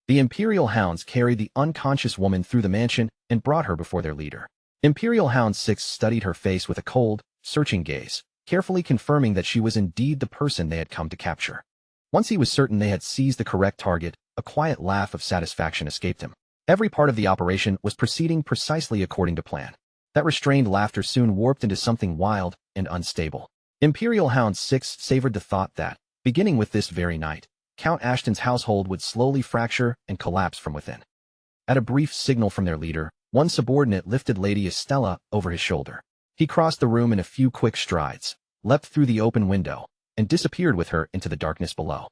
The Imperial Hounds carried the unconscious woman through the mansion and brought her before their leader. Imperial Hound 6 studied her face with a cold, searching gaze, carefully confirming that she was indeed the person they had come to capture. Once he was certain they had seized the correct target, a quiet laugh of satisfaction escaped him. Every part of the operation was proceeding precisely according to plan. That restrained laughter soon warped into something wild and unstable. Imperial Hound 6 savored the thought that, beginning with this very night, Count Ashton's household would slowly fracture and collapse from within. At a brief signal from their leader, one subordinate lifted Lady Estella over his shoulder. He crossed the room in a few quick strides, leapt through the open window, and disappeared with her into the darkness below.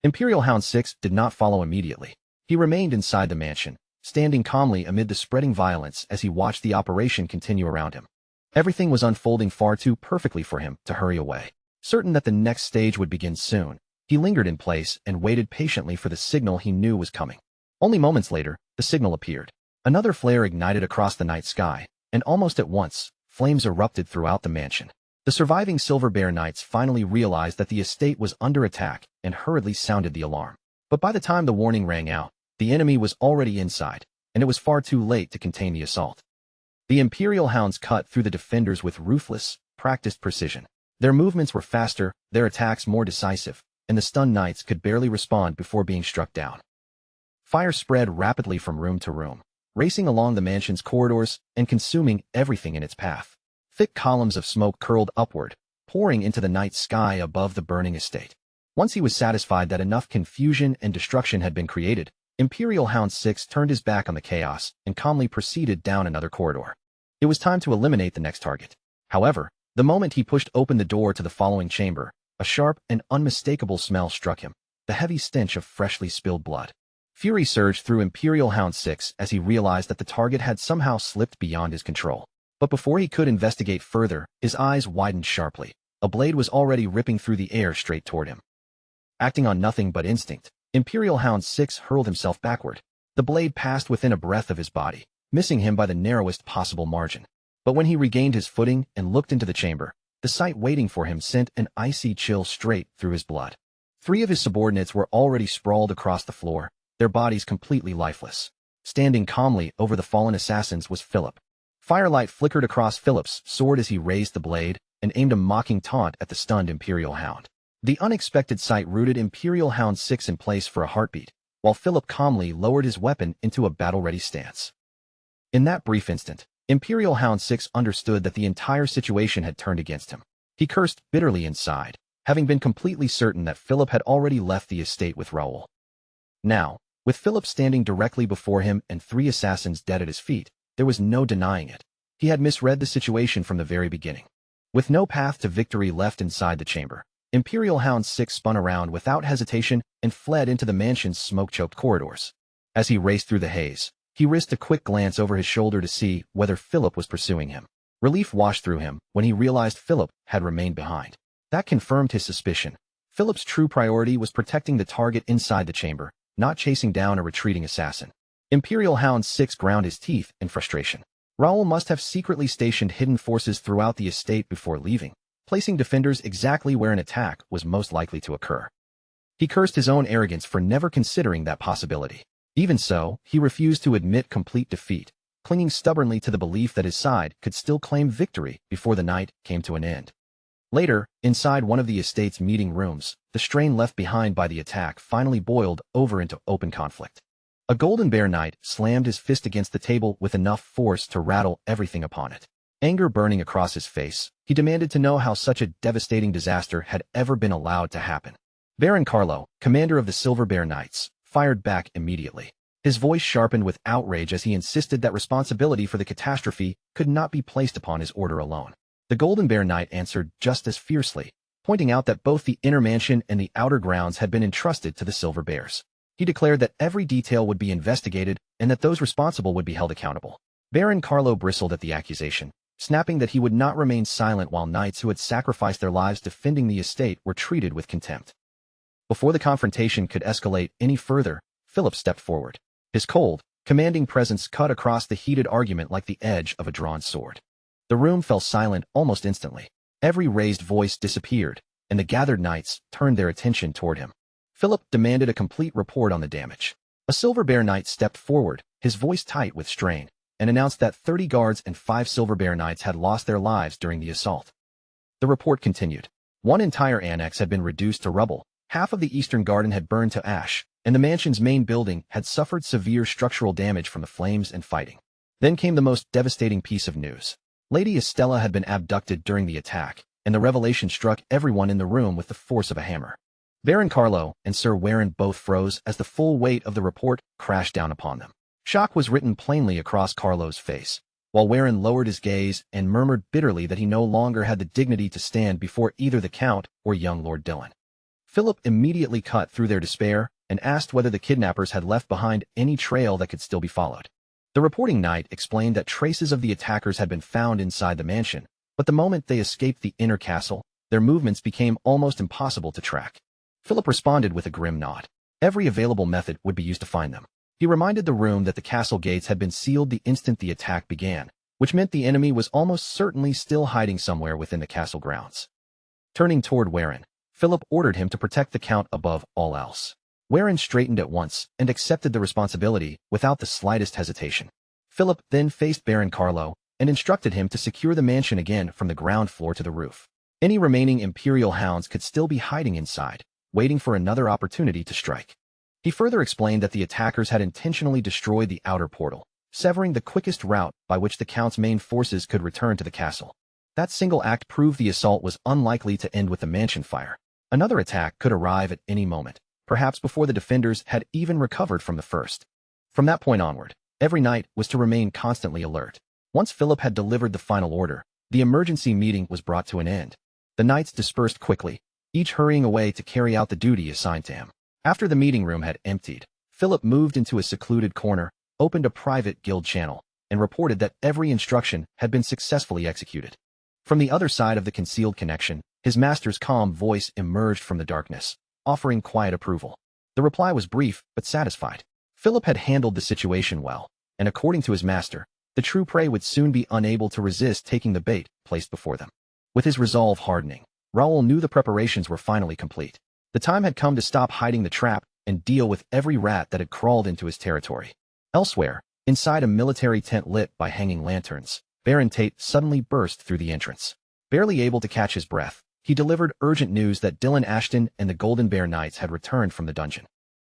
Imperial Hound 6 did not follow immediately. He remained inside the mansion, standing calmly amid the spreading violence as he watched the operation continue around him. Everything was unfolding far too perfectly for him to hurry away. Certain that the next stage would begin soon, he lingered in place and waited patiently for the signal he knew was coming. Only moments later, the signal appeared. Another flare ignited across the night sky, and almost at once, flames erupted throughout the mansion. The surviving Silver Bear Knights finally realized that the estate was under attack and hurriedly sounded the alarm. But by the time the warning rang out, the enemy was already inside, and it was far too late to contain the assault. The Imperial Hounds cut through the defenders with ruthless, practiced precision. Their movements were faster, their attacks more decisive, and the stunned knights could barely respond before being struck down. Fire spread rapidly from room to room, racing along the mansion's corridors and consuming everything in its path. Thick columns of smoke curled upward, pouring into the night sky above the burning estate. Once he was satisfied that enough confusion and destruction had been created, Imperial Hound 6 turned his back on the chaos and calmly proceeded down another corridor. It was time to eliminate the next target. However, the moment he pushed open the door to the following chamber, a sharp and unmistakable smell struck him, the heavy stench of freshly spilled blood. Fury surged through Imperial Hound 6 as he realized that the target had somehow slipped beyond his control. But before he could investigate further, his eyes widened sharply. A blade was already ripping through the air straight toward him. Acting on nothing but instinct, Imperial Hound 6 hurled himself backward. The blade passed within a breath of his body, missing him by the narrowest possible margin. But when he regained his footing and looked into the chamber, the sight waiting for him sent an icy chill straight through his blood. 3 of his subordinates were already sprawled across the floor, their bodies completely lifeless. Standing calmly over the fallen assassins was Philip. Firelight flickered across Philip's sword as he raised the blade and aimed a mocking taunt at the stunned Imperial Hound. The unexpected sight rooted Imperial Hound 6 in place for a heartbeat, while Philip calmly lowered his weapon into a battle-ready stance. In that brief instant, Imperial Hound 6 understood that the entire situation had turned against him. He cursed bitterly inside, having been completely certain that Philip had already left the estate with Raoul. Now, with Philip standing directly before him and 3 assassins dead at his feet, there was no denying it. He had misread the situation from the very beginning. With no path to victory left inside the chamber, Imperial Hound 6 spun around without hesitation and fled into the mansion's smoke-choked corridors. As he raced through the haze, he risked a quick glance over his shoulder to see whether Philip was pursuing him. Relief washed through him when he realized Philip had remained behind. That confirmed his suspicion. Philip's true priority was protecting the target inside the chamber, not chasing down a retreating assassin. Imperial Hound 6 ground his teeth in frustration. Raoul must have secretly stationed hidden forces throughout the estate before leaving, placing defenders exactly where an attack was most likely to occur. He cursed his own arrogance for never considering that possibility. Even so, he refused to admit complete defeat, clinging stubbornly to the belief that his side could still claim victory before the night came to an end. Later, inside one of the estate's meeting rooms, the strain left behind by the attack finally boiled over into open conflict. A Golden Bear Knight slammed his fist against the table with enough force to rattle everything upon it. Anger burning across his face, he demanded to know how such a devastating disaster had ever been allowed to happen. Baron Carlo, commander of the Silver Bear Knights, fired back immediately. His voice sharpened with outrage as he insisted that responsibility for the catastrophe could not be placed upon his order alone. The Golden Bear Knight answered just as fiercely, pointing out that both the inner mansion and the outer grounds had been entrusted to the Silver Bears. He declared that every detail would be investigated and that those responsible would be held accountable. Baron Carlo bristled at the accusation, snapping that he would not remain silent while knights who had sacrificed their lives defending the estate were treated with contempt. Before the confrontation could escalate any further, Philip stepped forward. His cold, commanding presence cut across the heated argument like the edge of a drawn sword. The room fell silent almost instantly. Every raised voice disappeared, and the gathered knights turned their attention toward him. Philip demanded a complete report on the damage. A Silver Bear Knight stepped forward, his voice tight with strain, and announced that 30 guards and 5 Silver Bear Knights had lost their lives during the assault. The report continued. One entire annex had been reduced to rubble, half of the eastern garden had burned to ash, and the mansion's main building had suffered severe structural damage from the flames and fighting. Then came the most devastating piece of news. Lady Estella had been abducted during the attack, and the revelation struck everyone in the room with the force of a hammer. Baron Carlo and Sir Warren both froze as the full weight of the report crashed down upon them. Shock was written plainly across Carlo's face, while Warren lowered his gaze and murmured bitterly that he no longer had the dignity to stand before either the Count or young Lord Dillon. Philip immediately cut through their despair and asked whether the kidnappers had left behind any trail that could still be followed. The reporting knight explained that traces of the attackers had been found inside the mansion, but the moment they escaped the inner castle, their movements became almost impossible to track. Philip responded with a grim nod. Every available method would be used to find them. He reminded the room that the castle gates had been sealed the instant the attack began, which meant the enemy was almost certainly still hiding somewhere within the castle grounds. Turning toward Warren, Philip ordered him to protect the Count above all else. Warren straightened at once and accepted the responsibility without the slightest hesitation. Philip then faced Baron Carlo and instructed him to secure the mansion again from the ground floor to the roof. Any remaining Imperial hounds could still be hiding inside, waiting for another opportunity to strike. He further explained that the attackers had intentionally destroyed the outer portal, severing the quickest route by which the Count's main forces could return to the castle. That single act proved the assault was unlikely to end with the mansion fire. Another attack could arrive at any moment, perhaps before the defenders had even recovered from the first. From that point onward, every knight was to remain constantly alert. Once Philip had delivered the final order, the emergency meeting was brought to an end. The knights dispersed quickly, each hurrying away to carry out the duty assigned to him. After the meeting room had emptied, Philip moved into a secluded corner, opened a private guild channel, and reported that every instruction had been successfully executed. From the other side of the concealed connection, his master's calm voice emerged from the darkness, offering quiet approval. The reply was brief but satisfied. Philip had handled the situation well, and according to his master, the true prey would soon be unable to resist taking the bait placed before them. With his resolve hardening, Raoul knew the preparations were finally complete. The time had come to stop hiding the trap and deal with every rat that had crawled into his territory. Elsewhere, inside a military tent lit by hanging lanterns, Baron Tate suddenly burst through the entrance. Barely able to catch his breath, he delivered urgent news that Dillon Ashton and the Golden Bear Knights had returned from the dungeon.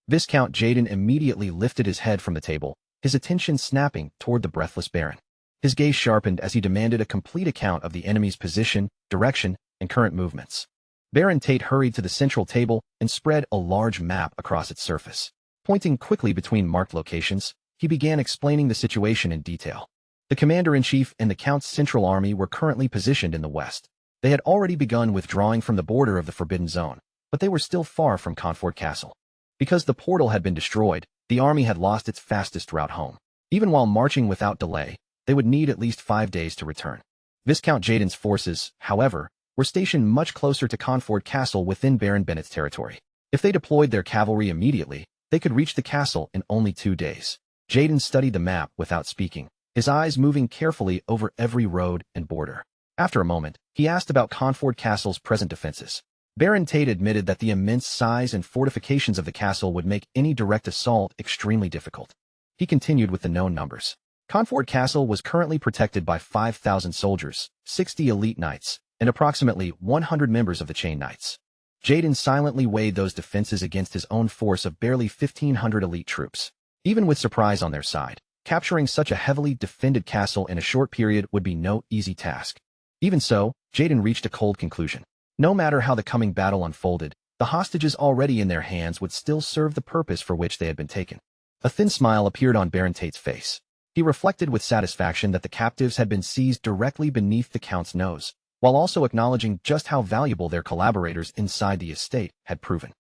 Viscount Jaden immediately lifted his head from the table, his attention snapping toward the breathless Baron. His gaze sharpened as he demanded a complete account of the enemy's position, direction, and current movements. Baron Tate hurried to the central table and spread a large map across its surface. Pointing quickly between marked locations, he began explaining the situation in detail. The commander-in-chief and the Count's central army were currently positioned in the west. They had already begun withdrawing from the border of the Forbidden Zone, but they were still far from Confort Castle. Because the portal had been destroyed, the army had lost its fastest route home. Even while marching without delay, they would need at least 5 days to return. Viscount Jaden's forces, however, were stationed much closer to Confort Castle within Baron Bennett's territory. If they deployed their cavalry immediately, they could reach the castle in only 2 days. Jaden studied the map without speaking, his eyes moving carefully over every road and border. After a moment, he asked about Conford Castle's present defenses. Baron Tate admitted that the immense size and fortifications of the castle would make any direct assault extremely difficult. He continued with the known numbers. Conford Castle was currently protected by 5,000 soldiers, 60 elite knights, and approximately 100 members of the Chain Knights. Jaden silently weighed those defenses against his own force of barely 1,500 elite troops. Even with surprise on their side, capturing such a heavily defended castle in a short period would be no easy task. Even so, Jaden reached a cold conclusion. No matter how the coming battle unfolded, the hostages already in their hands would still serve the purpose for which they had been taken. A thin smile appeared on Baron Tate's face. He reflected with satisfaction that the captives had been seized directly beneath the Count's nose, while also acknowledging just how valuable their collaborators inside the estate had proven.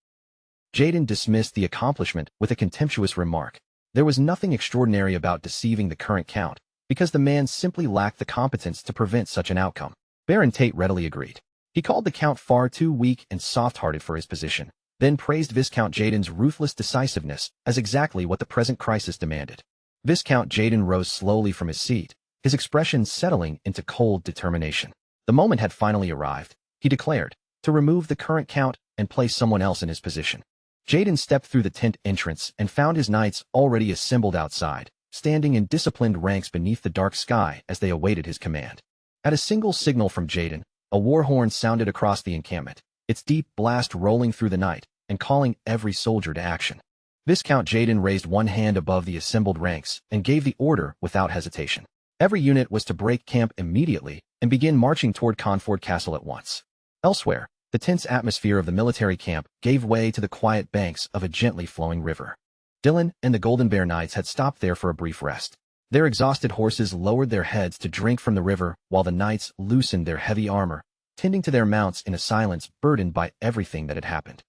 Jaden dismissed the accomplishment with a contemptuous remark. There was nothing extraordinary about deceiving the current Count, because the man simply lacked the competence to prevent such an outcome. Baron Tate readily agreed. He called the Count far too weak and soft-hearted for his position, then praised Viscount Jaden's ruthless decisiveness as exactly what the present crisis demanded. Viscount Jaden rose slowly from his seat, his expression settling into cold determination. The moment had finally arrived, he declared, to remove the current Count and place someone else in his position. Jaden stepped through the tent entrance and found his knights already assembled outside, standing in disciplined ranks beneath the dark sky as they awaited his command. At a single signal from Jaden, a war horn sounded across the encampment, its deep blast rolling through the night and calling every soldier to action. Viscount Jaden raised one hand above the assembled ranks and gave the order without hesitation. Every unit was to break camp immediately and begin marching toward Conford Castle at once. Elsewhere, the tense atmosphere of the military camp gave way to the quiet banks of a gently flowing river. Dylan and the Golden Bear Knights had stopped there for a brief rest. Their exhausted horses lowered their heads to drink from the river while the knights loosened their heavy armor, tending to their mounts in a silence burdened by everything that had happened.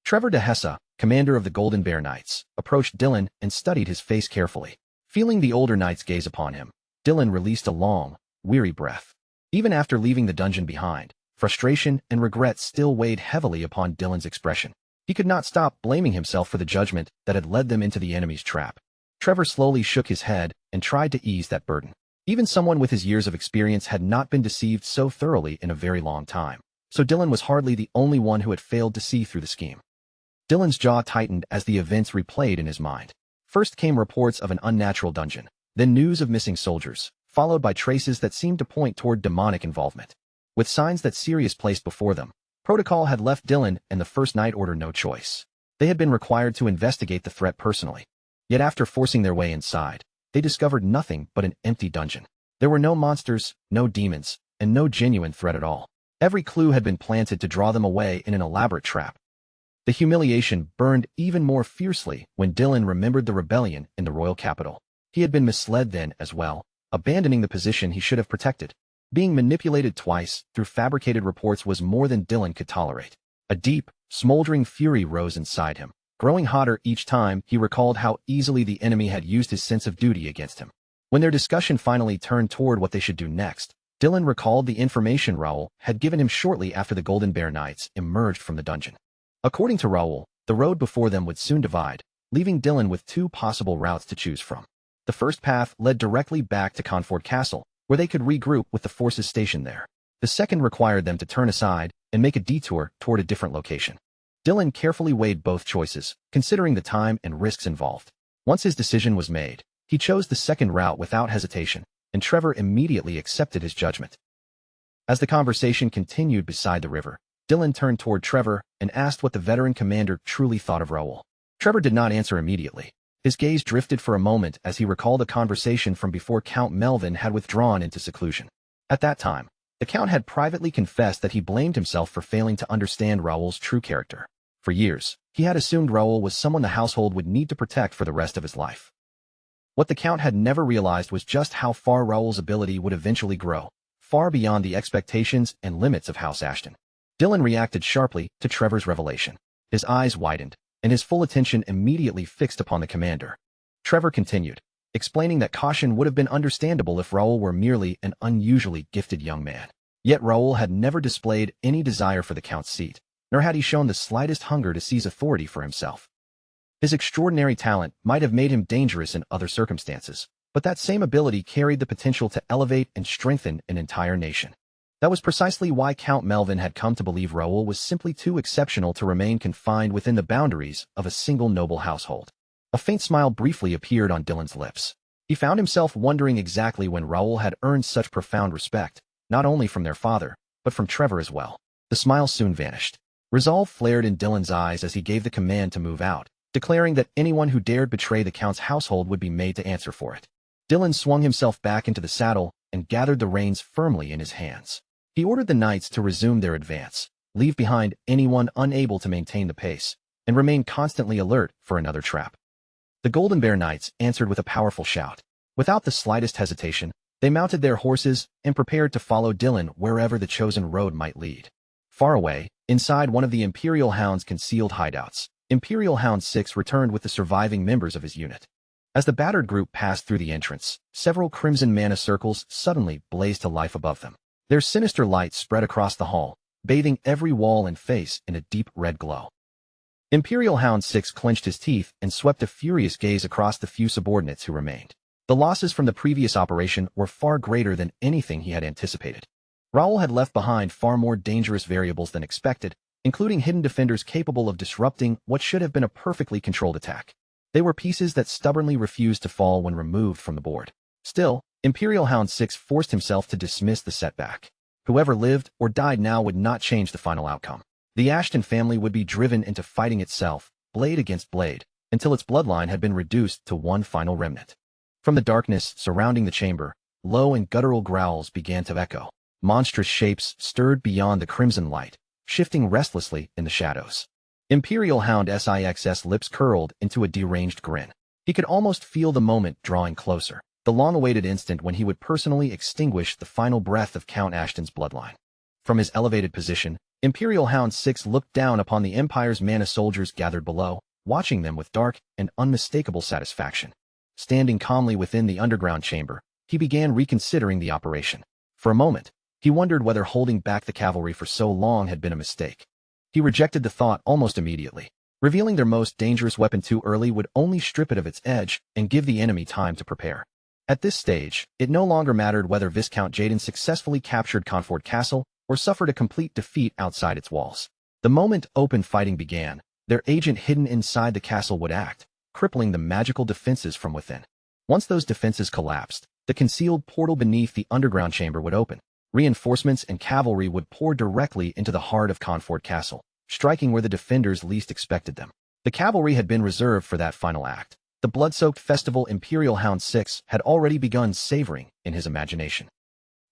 Trevor de Hesse, commander of the Golden Bear Knights, approached Dylan and studied his face carefully. Feeling the older knight's gaze upon him, Dylan released a long, weary breath. Even after leaving the dungeon behind, frustration and regret still weighed heavily upon Dylan's expression. He could not stop blaming himself for the judgment that had led them into the enemy's trap. Trevor slowly shook his head and tried to ease that burden. Even someone with his years of experience had not been deceived so thoroughly in a very long time, so Dylan was hardly the only one who had failed to see through the scheme. Dylan's jaw tightened as the events replayed in his mind. First came reports of an unnatural dungeon, then news of missing soldiers, followed by traces that seemed to point toward demonic involvement. With signs that Sirius placed before them, protocol had left Dylan and the First Night Order no choice. They had been required to investigate the threat personally. Yet after forcing their way inside, they discovered nothing but an empty dungeon. There were no monsters, no demons, and no genuine threat at all. Every clue had been planted to draw them away in an elaborate trap. The humiliation burned even more fiercely when Dylan remembered the rebellion in the royal capital. He had been misled then as well, abandoning the position he should have protected. Being manipulated twice through fabricated reports was more than Dylan could tolerate. A deep, smoldering fury rose inside him, growing hotter each time he recalled how easily the enemy had used his sense of duty against him. When their discussion finally turned toward what they should do next, Dylan recalled the information Raoul had given him shortly after the Golden Bear Knights emerged from the dungeon. According to Raoul, the road before them would soon divide, leaving Dylan with two possible routes to choose from. The first path led directly back to Conford Castle, where they could regroup with the forces stationed there. The second required them to turn aside and make a detour toward a different location. Dylan carefully weighed both choices, considering the time and risks involved. Once his decision was made, he chose the second route without hesitation, and Trevor immediately accepted his judgment. As the conversation continued beside the river, Dylan turned toward Trevor and asked what the veteran commander truly thought of Raoul. Trevor did not answer immediately. His gaze drifted for a moment as he recalled a conversation from before Count Melvin had withdrawn into seclusion. At that time, the Count had privately confessed that he blamed himself for failing to understand Raoul's true character. For years, he had assumed Raoul was someone the household would need to protect for the rest of his life. What the Count had never realized was just how far Raoul's ability would eventually grow, far beyond the expectations and limits of House Ashton. Dylan reacted sharply to Trevor's revelation. His eyes widened, and his full attention immediately fixed upon the commander. Trevor continued, explaining that caution would have been understandable if Raoul were merely an unusually gifted young man. Yet Raoul had never displayed any desire for the Count's seat, nor had he shown the slightest hunger to seize authority for himself. His extraordinary talent might have made him dangerous in other circumstances, but that same ability carried the potential to elevate and strengthen an entire nation. That was precisely why Count Melvin had come to believe Raoul was simply too exceptional to remain confined within the boundaries of a single noble household. A faint smile briefly appeared on Dylan's lips. He found himself wondering exactly when Raoul had earned such profound respect, not only from their father, but from Trevor as well. The smile soon vanished. Resolve flared in Dylan's eyes as he gave the command to move out, declaring that anyone who dared betray the Count's household would be made to answer for it. Dylan swung himself back into the saddle and gathered the reins firmly in his hands. He ordered the knights to resume their advance, leave behind anyone unable to maintain the pace, and remain constantly alert for another trap. The Golden Bear Knights answered with a powerful shout. Without the slightest hesitation, they mounted their horses and prepared to follow Dylan wherever the chosen road might lead. Far away, inside one of the Imperial Hound's concealed hideouts, Imperial Hound 6 returned with the surviving members of his unit. As the battered group passed through the entrance, several crimson mana circles suddenly blazed to life above them. Their sinister light spread across the hall, bathing every wall and face in a deep red glow. Imperial Hound 6 clenched his teeth and swept a furious gaze across the few subordinates who remained. The losses from the previous operation were far greater than anything he had anticipated. Raoul had left behind far more dangerous variables than expected, including hidden defenders capable of disrupting what should have been a perfectly controlled attack. They were pieces that stubbornly refused to fall when removed from the board. Still, Imperial Hound 6 forced himself to dismiss the setback. Whoever lived or died now would not change the final outcome. The Ashton family would be driven into fighting itself, blade against blade, until its bloodline had been reduced to one final remnant. From the darkness surrounding the chamber, low and guttural growls began to echo. Monstrous shapes stirred beyond the crimson light, shifting restlessly in the shadows. Imperial Hound 6's lips curled into a deranged grin. He could almost feel the moment drawing closer, the long-awaited instant when he would personally extinguish the final breath of Count Ashton's bloodline. From his elevated position, Imperial Hound 6 looked down upon the Empire's mana soldiers gathered below, watching them with dark and unmistakable satisfaction. Standing calmly within the underground chamber, he began reconsidering the operation. For a moment, he wondered whether holding back the cavalry for so long had been a mistake. He rejected the thought almost immediately. Revealing their most dangerous weapon too early would only strip it of its edge and give the enemy time to prepare. At this stage, it no longer mattered whether Viscount Jaden successfully captured Confort Castle or suffered a complete defeat outside its walls. The moment open fighting began, their agent hidden inside the castle would act, crippling the magical defenses from within. Once those defenses collapsed, the concealed portal beneath the underground chamber would open. Reinforcements and cavalry would pour directly into the heart of Confort Castle, striking where the defenders least expected them. The cavalry had been reserved for that final act. The blood-soaked festival Imperial Hound 6 had already begun savoring in his imagination.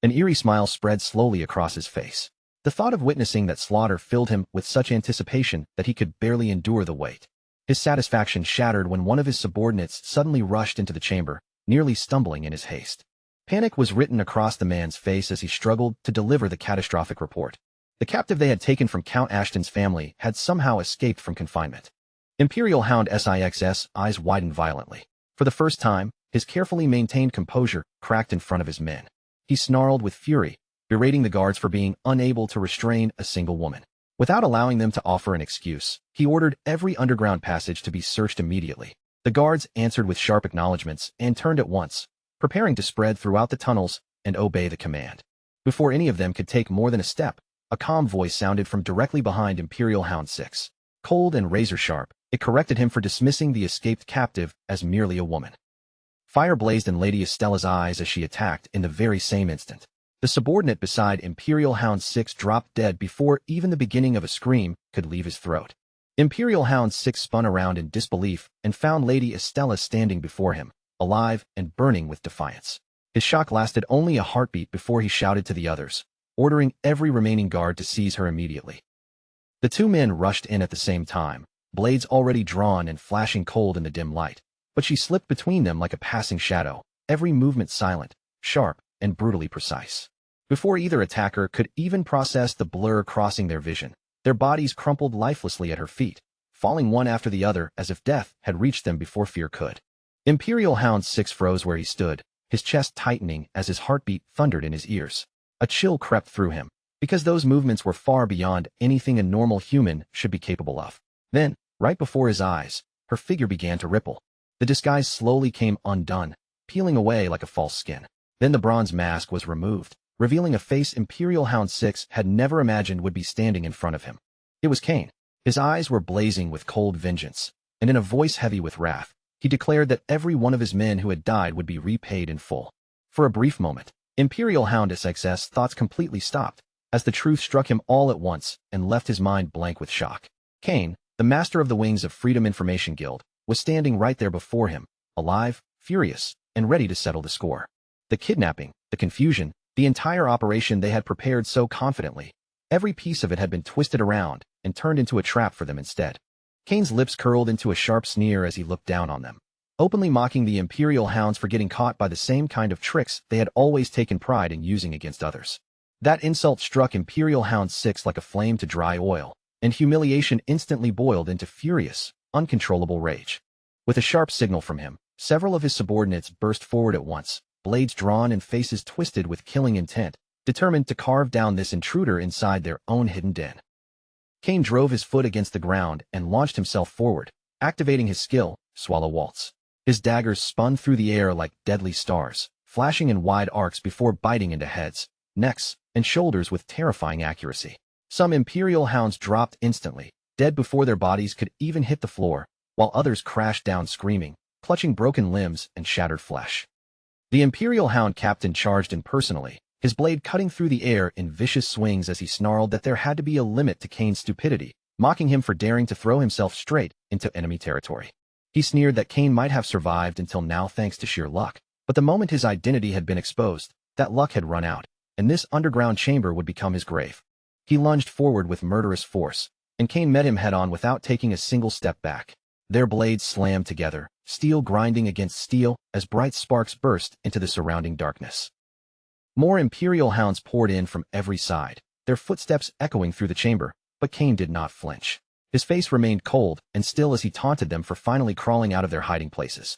An eerie smile spread slowly across his face. The thought of witnessing that slaughter filled him with such anticipation that he could barely endure the wait. His satisfaction shattered when one of his subordinates suddenly rushed into the chamber, nearly stumbling in his haste. Panic was written across the man's face as he struggled to deliver the catastrophic report. The captive they had taken from Count Ashton's family had somehow escaped from confinement. Imperial Hound 6's eyes widened violently. For the first time, his carefully maintained composure cracked in front of his men. He snarled with fury, berating the guards for being unable to restrain a single woman. Without allowing them to offer an excuse, he ordered every underground passage to be searched immediately. The guards answered with sharp acknowledgments and turned at once, preparing to spread throughout the tunnels and obey the command. Before any of them could take more than a step, a calm voice sounded from directly behind Imperial Hound 6. Cold and razor-sharp, it corrected him for dismissing the escaped captive as merely a woman. Fire blazed in Lady Estella's eyes as she attacked in the very same instant. The subordinate beside Imperial Hound 6 dropped dead before even the beginning of a scream could leave his throat. Imperial Hound 6 spun around in disbelief and found Lady Estella standing before him, alive and burning with defiance. His shock lasted only a heartbeat before he shouted to the others, ordering every remaining guard to seize her immediately. The two men rushed in at the same time, blades already drawn and flashing cold in the dim light, but she slipped between them like a passing shadow, every movement silent, sharp, and brutally precise. Before either attacker could even process the blur crossing their vision, their bodies crumpled lifelessly at her feet, falling one after the other as if death had reached them before fear could. Imperial Hound 6 froze where he stood, his chest tightening as his heartbeat thundered in his ears. A chill crept through him, because those movements were far beyond anything a normal human should be capable of. Then, right before his eyes, her figure began to ripple. The disguise slowly came undone, peeling away like a false skin. Then the bronze mask was removed, revealing a face Imperial Hound 6 had never imagined would be standing in front of him. It was Cain. His eyes were blazing with cold vengeance, and in a voice heavy with wrath, he declared that every one of his men who had died would be repaid in full. For a brief moment, Imperial Hound 6's thoughts completely stopped, as the truth struck him all at once and left his mind blank with shock. Cain, the master of the Wings of Freedom Information Guild, was standing right there before him, alive, furious, and ready to settle the score. The kidnapping, the confusion, the entire operation they had prepared so confidently, every piece of it had been twisted around and turned into a trap for them instead. Cain's lips curled into a sharp sneer as he looked down on them, openly mocking the Imperial Hounds for getting caught by the same kind of tricks they had always taken pride in using against others. That insult struck Imperial Hound 6 like a flame to dry oil, and humiliation instantly boiled into furious, uncontrollable rage. With a sharp signal from him, several of his subordinates burst forward at once, blades drawn and faces twisted with killing intent, determined to carve down this intruder inside their own hidden den. Cain drove his foot against the ground and launched himself forward, activating his skill, Swallow Waltz. His daggers spun through the air like deadly stars, flashing in wide arcs before biting into heads, necks, and shoulders with terrifying accuracy. Some Imperial Hounds dropped instantly, dead before their bodies could even hit the floor, while others crashed down screaming, clutching broken limbs and shattered flesh. The Imperial Hound captain charged in personally, his blade cutting through the air in vicious swings as he snarled that there had to be a limit to Cain's stupidity, mocking him for daring to throw himself straight into enemy territory. He sneered that Cain might have survived until now thanks to sheer luck, but the moment his identity had been exposed, that luck had run out, and this underground chamber would become his grave. He lunged forward with murderous force, and Cain met him head-on without taking a single step back. Their blades slammed together, steel grinding against steel as bright sparks burst into the surrounding darkness. More Imperial Hounds poured in from every side, their footsteps echoing through the chamber, but Cain did not flinch. His face remained cold and still as he taunted them for finally crawling out of their hiding places.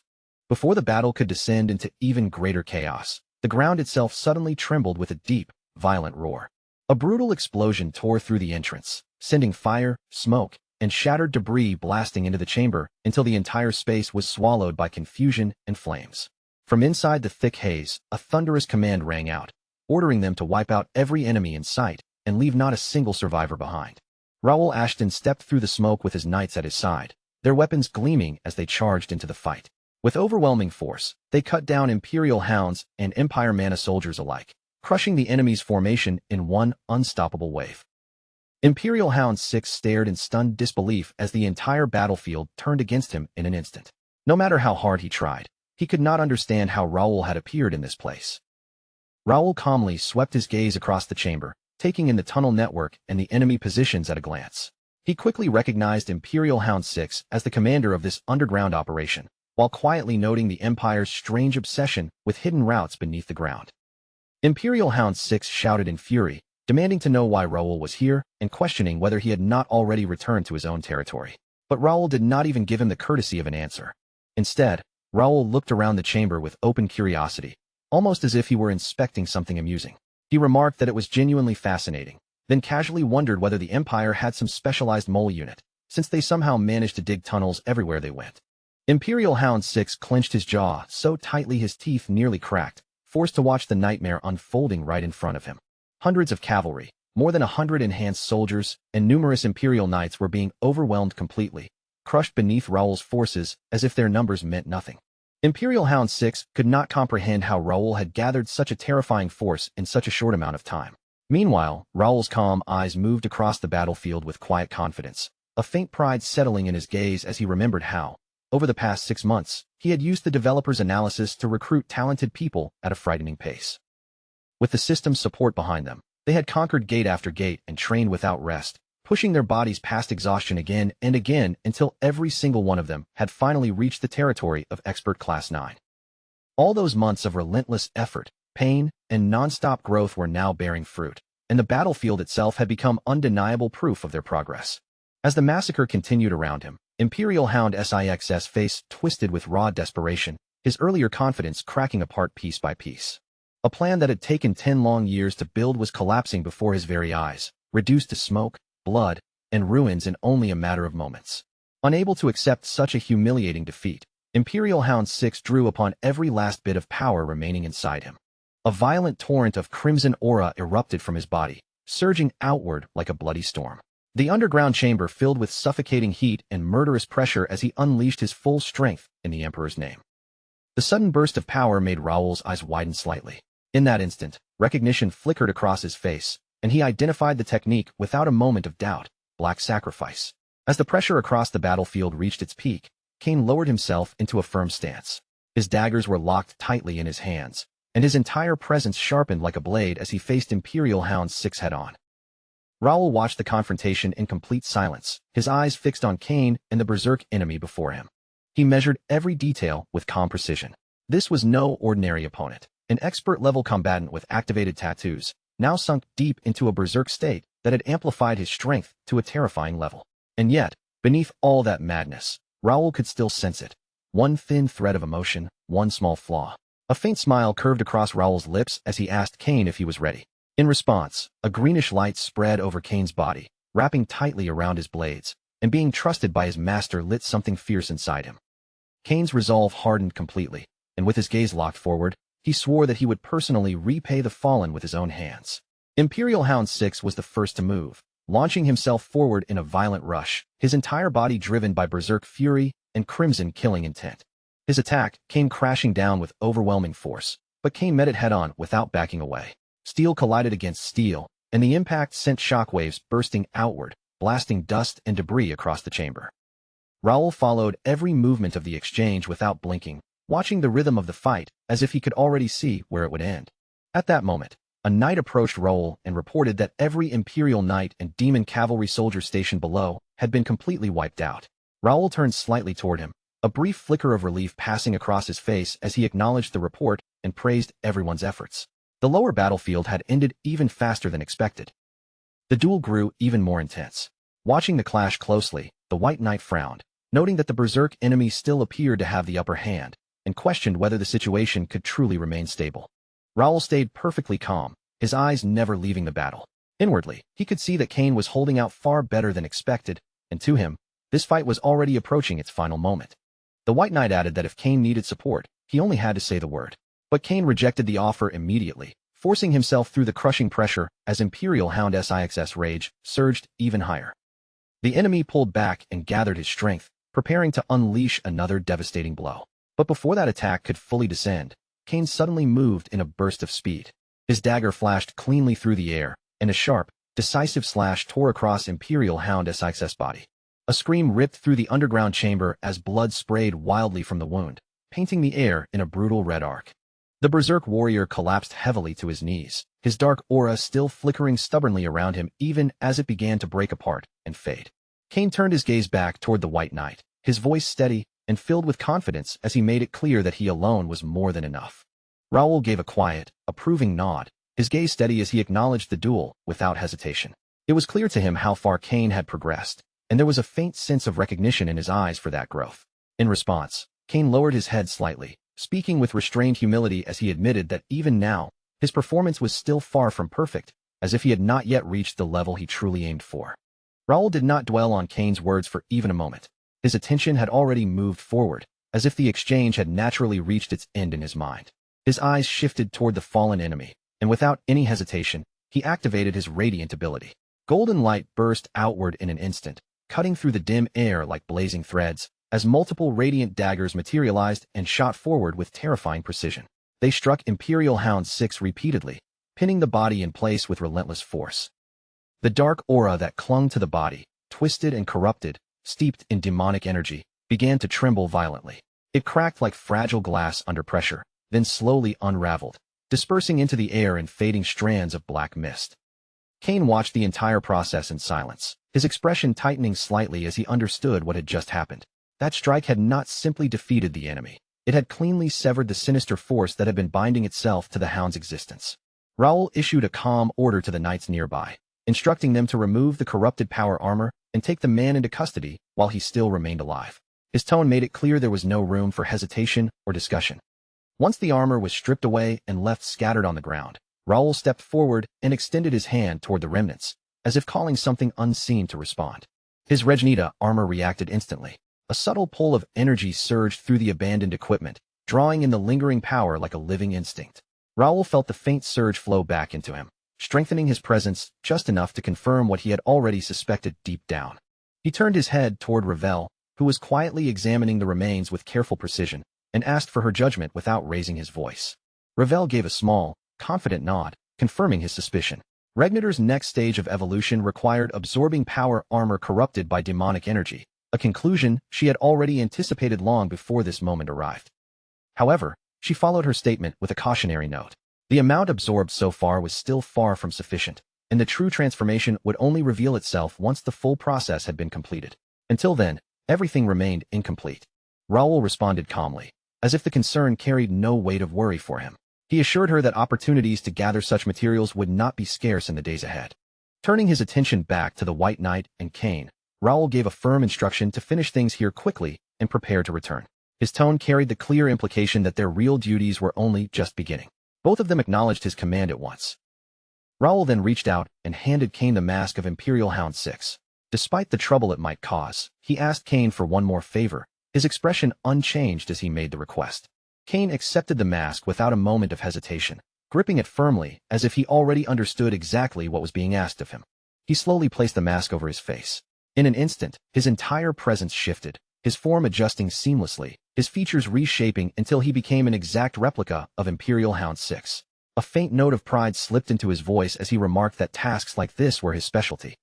Before the battle could descend into even greater chaos, the ground itself suddenly trembled with a deep, violent roar. A brutal explosion tore through the entrance, sending fire, smoke, and shattered debris blasting into the chamber until the entire space was swallowed by confusion and flames. From inside the thick haze, a thunderous command rang out, ordering them to wipe out every enemy in sight and leave not a single survivor behind. Raoul Ashton stepped through the smoke with his knights at his side, their weapons gleaming as they charged into the fight. With overwhelming force, they cut down Imperial Hounds and Empire Mana soldiers alike, crushing the enemy's formation in one unstoppable wave. Imperial Hound 6 stared in stunned disbelief as the entire battlefield turned against him in an instant. No matter how hard he tried, he could not understand how Raoul had appeared in this place. Raoul calmly swept his gaze across the chamber, taking in the tunnel network and the enemy positions at a glance. He quickly recognized Imperial Hound 6 as the commander of this underground operation, while quietly noting the Empire's strange obsession with hidden routes beneath the ground. Imperial Hound 6 shouted in fury, demanding to know why Raoul was here and questioning whether he had not already returned to his own territory. But Raoul did not even give him the courtesy of an answer. Instead, Raoul looked around the chamber with open curiosity, almost as if he were inspecting something amusing. He remarked that it was genuinely fascinating, then casually wondered whether the Empire had some specialized mole unit, since they somehow managed to dig tunnels everywhere they went. Imperial Hound 6 clenched his jaw so tightly his teeth nearly cracked, forced to watch the nightmare unfolding right in front of him. Hundreds of cavalry, more than 100 enhanced soldiers, and numerous Imperial knights were being overwhelmed completely, crushed beneath Raoul's forces as if their numbers meant nothing. Imperial Hound 6 could not comprehend how Raoul had gathered such a terrifying force in such a short amount of time. Meanwhile, Raoul's calm eyes moved across the battlefield with quiet confidence, a faint pride settling in his gaze as he remembered how, over the past 6 months, he had used the developer's analysis to recruit talented people at a frightening pace. With the system's support behind them, they had conquered gate after gate and trained without rest, pushing their bodies past exhaustion again and again until every single one of them had finally reached the territory of Expert Class 9. All those months of relentless effort, pain, and non-stop growth were now bearing fruit, and the battlefield itself had become undeniable proof of their progress. As the massacre continued around him, Imperial Hound 6's face twisted with raw desperation, his earlier confidence cracking apart piece by piece. A plan that had taken 10 long years to build was collapsing before his very eyes, reduced to smoke, blood, and ruins in only a matter of moments. Unable to accept such a humiliating defeat, Imperial Hound 6 drew upon every last bit of power remaining inside him. A violent torrent of crimson aura erupted from his body, surging outward like a bloody storm. The underground chamber filled with suffocating heat and murderous pressure as he unleashed his full strength in the Emperor's name. The sudden burst of power made Raoul's eyes widen slightly. In that instant, recognition flickered across his face, and he identified the technique without a moment of doubt: Black Sacrifice. As the pressure across the battlefield reached its peak, Cain lowered himself into a firm stance. His daggers were locked tightly in his hands, and his entire presence sharpened like a blade as he faced Imperial Hound 6 head-on. Raoul watched the confrontation in complete silence, his eyes fixed on Cain and the berserk enemy before him. He measured every detail with calm precision. This was no ordinary opponent, an expert-level combatant with activated tattoos, now sunk deep into a berserk state that had amplified his strength to a terrifying level. And yet, beneath all that madness, Raoul could still sense it. One thin thread of emotion, one small flaw. A faint smile curved across Raoul's lips as he asked Cain if he was ready. In response, a greenish light spread over Cain's body, wrapping tightly around his blades, and being trusted by his master lit something fierce inside him. Cain's resolve hardened completely, and with his gaze locked forward, he swore that he would personally repay the fallen with his own hands. Imperial Hound 6 was the first to move, launching himself forward in a violent rush, his entire body driven by berserk fury and crimson killing intent. His attack came crashing down with overwhelming force, but Cain met it head-on without backing away. Steel collided against steel, and the impact sent shockwaves bursting outward, blasting dust and debris across the chamber. Raoul followed every movement of the exchange without blinking, watching the rhythm of the fight as if he could already see where it would end. At that moment, a knight approached Raoul and reported that every Imperial Knight and Demon Cavalry soldier stationed below had been completely wiped out. Raoul turned slightly toward him, a brief flicker of relief passing across his face as he acknowledged the report and praised everyone's efforts. The lower battlefield had ended even faster than expected. The duel grew even more intense. Watching the clash closely, the White Knight frowned, noting that the berserk enemy still appeared to have the upper hand, and questioned whether the situation could truly remain stable. Raoul stayed perfectly calm, his eyes never leaving the battle. Inwardly, he could see that Cain was holding out far better than expected, and to him, this fight was already approaching its final moment. The White Knight added that if Cain needed support, he only had to say the word. But Cain rejected the offer immediately, forcing himself through the crushing pressure as Imperial Hound 6's rage surged even higher. The enemy pulled back and gathered his strength, preparing to unleash another devastating blow. But before that attack could fully descend, Cain suddenly moved in a burst of speed. His dagger flashed cleanly through the air, and a sharp, decisive slash tore across Imperial Hound 6's body. A scream ripped through the underground chamber as blood sprayed wildly from the wound, painting the air in a brutal red arc. The berserk warrior collapsed heavily to his knees, his dark aura still flickering stubbornly around him even as it began to break apart and fade. Cain turned his gaze back toward the White Knight, his voice steady and filled with confidence as he made it clear that he alone was more than enough. Raoul gave a quiet, approving nod, his gaze steady as he acknowledged the duel without hesitation. It was clear to him how far Cain had progressed, and there was a faint sense of recognition in his eyes for that growth. In response, Cain lowered his head slightly, speaking with restrained humility as he admitted that even now, his performance was still far from perfect, as if he had not yet reached the level he truly aimed for. Raoul did not dwell on Cain's words for even a moment. His attention had already moved forward, as if the exchange had naturally reached its end in his mind. His eyes shifted toward the fallen enemy, and without any hesitation, he activated his radiant ability. Golden light burst outward in an instant, cutting through the dim air like blazing threads, as multiple radiant daggers materialized and shot forward with terrifying precision. They struck Imperial Hound 6 repeatedly, pinning the body in place with relentless force. The dark aura that clung to the body, twisted and corrupted, steeped in demonic energy, began to tremble violently. It cracked like fragile glass under pressure, then slowly unraveled, dispersing into the air in fading strands of black mist. Cain watched the entire process in silence, his expression tightening slightly as he understood what had just happened. That strike had not simply defeated the enemy. It had cleanly severed the sinister force that had been binding itself to the Hound's existence. Raoul issued a calm order to the knights nearby, instructing them to remove the corrupted power armor and take the man into custody while he still remained alive. His tone made it clear there was no room for hesitation or discussion. Once the armor was stripped away and left scattered on the ground, Raoul stepped forward and extended his hand toward the remnants, as if calling something unseen to respond. His Regnita armor reacted instantly, A subtle pull of energy surged through the abandoned equipment, drawing in the lingering power like a living instinct. Raoul felt the faint surge flow back into him, strengthening his presence just enough to confirm what he had already suspected deep down. He turned his head toward Ravel, who was quietly examining the remains with careful precision, and asked for her judgment without raising his voice. Ravel gave a small, confident nod, confirming his suspicion. Regnitor's next stage of evolution required absorbing power armor corrupted by demonic energy, a conclusion she had already anticipated long before this moment arrived. However, she followed her statement with a cautionary note. The amount absorbed so far was still far from sufficient, and the true transformation would only reveal itself once the full process had been completed. Until then, everything remained incomplete. Raoul responded calmly, as if the concern carried no weight of worry for him. He assured her that opportunities to gather such materials would not be scarce in the days ahead. Turning his attention back to the White Knight and Cain, Raoul gave a firm instruction to finish things here quickly and prepare to return. His tone carried the clear implication that their real duties were only just beginning. Both of them acknowledged his command at once. Raoul then reached out and handed Cain the mask of Imperial Hound 6. Despite the trouble it might cause, he asked Cain for one more favor, his expression unchanged as he made the request. Cain accepted the mask without a moment of hesitation, gripping it firmly as if he already understood exactly what was being asked of him. He slowly placed the mask over his face. In an instant, his entire presence shifted, his form adjusting seamlessly, his features reshaping until he became an exact replica of Imperial Hound 6. A faint note of pride slipped into his voice as he remarked that tasks like this were his specialty.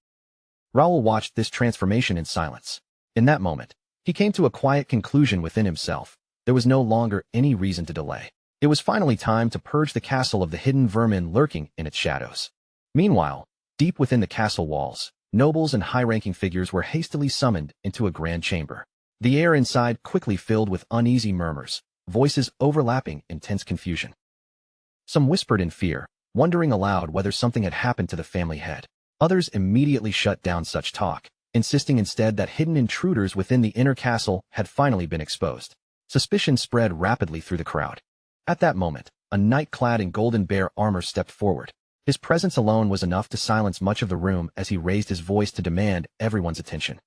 Raoul watched this transformation in silence. In that moment, he came to a quiet conclusion within himself. There was no longer any reason to delay. It was finally time to purge the castle of the hidden vermin lurking in its shadows. Meanwhile, deep within the castle walls, nobles and high-ranking figures were hastily summoned into a grand chamber. The air inside quickly filled with uneasy murmurs, voices overlapping in tense confusion. Some whispered in fear, wondering aloud whether something had happened to the family head. Others immediately shut down such talk, insisting instead that hidden intruders within the inner castle had finally been exposed. Suspicion spread rapidly through the crowd. At that moment, a knight clad in golden bear armor stepped forward. His presence alone was enough to silence much of the room as he raised his voice to demand everyone's attention.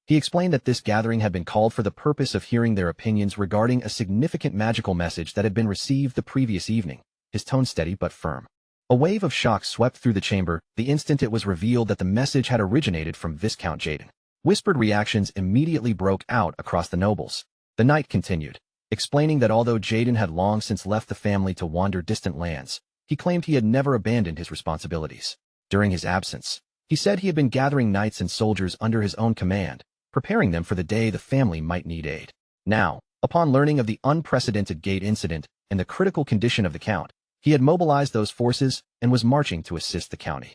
He explained that this gathering had been called for the purpose of hearing their opinions regarding a significant magical message that had been received the previous evening, his tone steady but firm. A wave of shock swept through the chamber the instant it was revealed that the message had originated from Viscount Jaden. Whispered reactions immediately broke out across the nobles. The knight continued, explaining that although Jaden had long since left the family to wander distant lands, he claimed he had never abandoned his responsibilities. During his absence, he said he had been gathering knights and soldiers under his own command, preparing them for the day the family might need aid. Now, upon learning of the unprecedented gate incident and the critical condition of the Count, he had mobilized those forces and was marching to assist the county.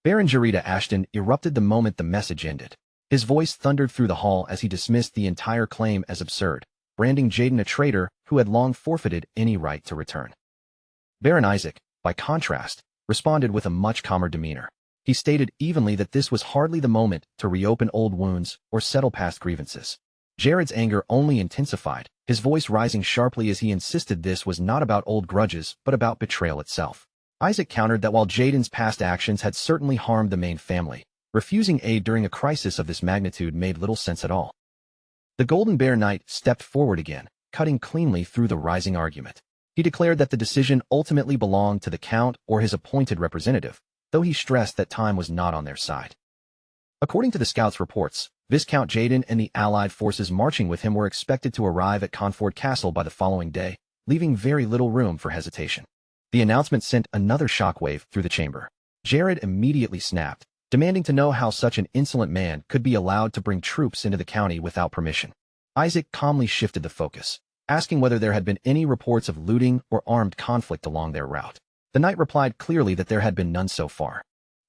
Baron Jarita Ashton erupted the moment the message ended. His voice thundered through the hall as he dismissed the entire claim as absurd, branding Jaden a traitor who had long forfeited any right to return. Baron Isaac, by contrast, responded with a much calmer demeanor. He stated evenly that this was hardly the moment to reopen old wounds or settle past grievances. Jared's anger only intensified, his voice rising sharply as he insisted this was not about old grudges but about betrayal itself. Isaac countered that while Jaden's past actions had certainly harmed the main family, refusing aid during a crisis of this magnitude made little sense at all. The Golden Bear Knight stepped forward again, cutting cleanly through the rising argument. He declared that the decision ultimately belonged to the Count or his appointed representative, though he stressed that time was not on their side. According to the scouts' reports, Viscount Jaden and the allied forces marching with him were expected to arrive at Conford Castle by the following day, leaving very little room for hesitation. The announcement sent another shockwave through the chamber. Jared immediately snapped, demanding to know how such an insolent man could be allowed to bring troops into the county without permission. Isaac calmly shifted the focus, asking whether there had been any reports of looting or armed conflict along their route. The knight replied clearly that there had been none so far.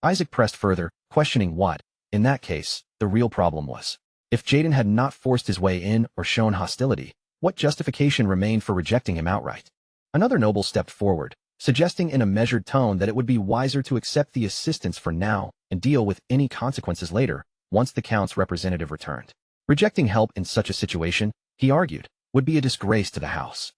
Isaac pressed further, questioning what, in that case, the real problem was. If Jaden had not forced his way in or shown hostility, what justification remained for rejecting him outright? Another noble stepped forward, suggesting in a measured tone that it would be wiser to accept the assistance for now and deal with any consequences later, once the Count's representative returned. Rejecting help in such a situation, he argued, would be a disgrace to the house.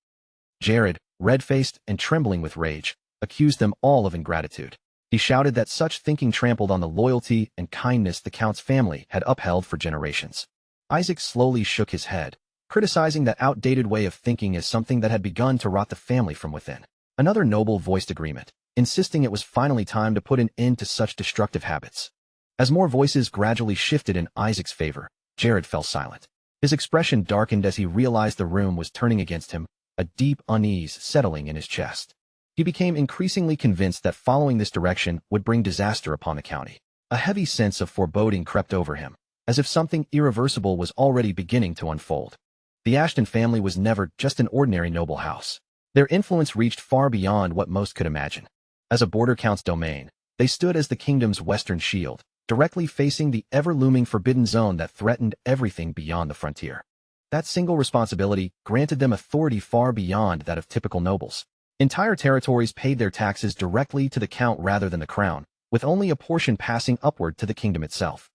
Jared, red-faced and trembling with rage, accused them all of ingratitude. He shouted that such thinking trampled on the loyalty and kindness the Count's family had upheld for generations. Isaac slowly shook his head, criticizing that outdated way of thinking as something that had begun to rot the family from within. Another noble voiced agreement, insisting it was finally time to put an end to such destructive habits. As more voices gradually shifted in Isaac's favor, Jared fell silent. His expression darkened as he realized the room was turning against him, a deep unease settling in his chest. He became increasingly convinced that following this direction would bring disaster upon the county. A heavy sense of foreboding crept over him, as if something irreversible was already beginning to unfold. The Ashton family was never just an ordinary noble house. Their influence reached far beyond what most could imagine. As a border count's domain, they stood as the kingdom's western shield, directly facing the ever-looming forbidden zone that threatened everything beyond the frontier. That single responsibility granted them authority far beyond that of typical nobles. Entire territories paid their taxes directly to the count rather than the crown, with only a portion passing upward to the kingdom itself.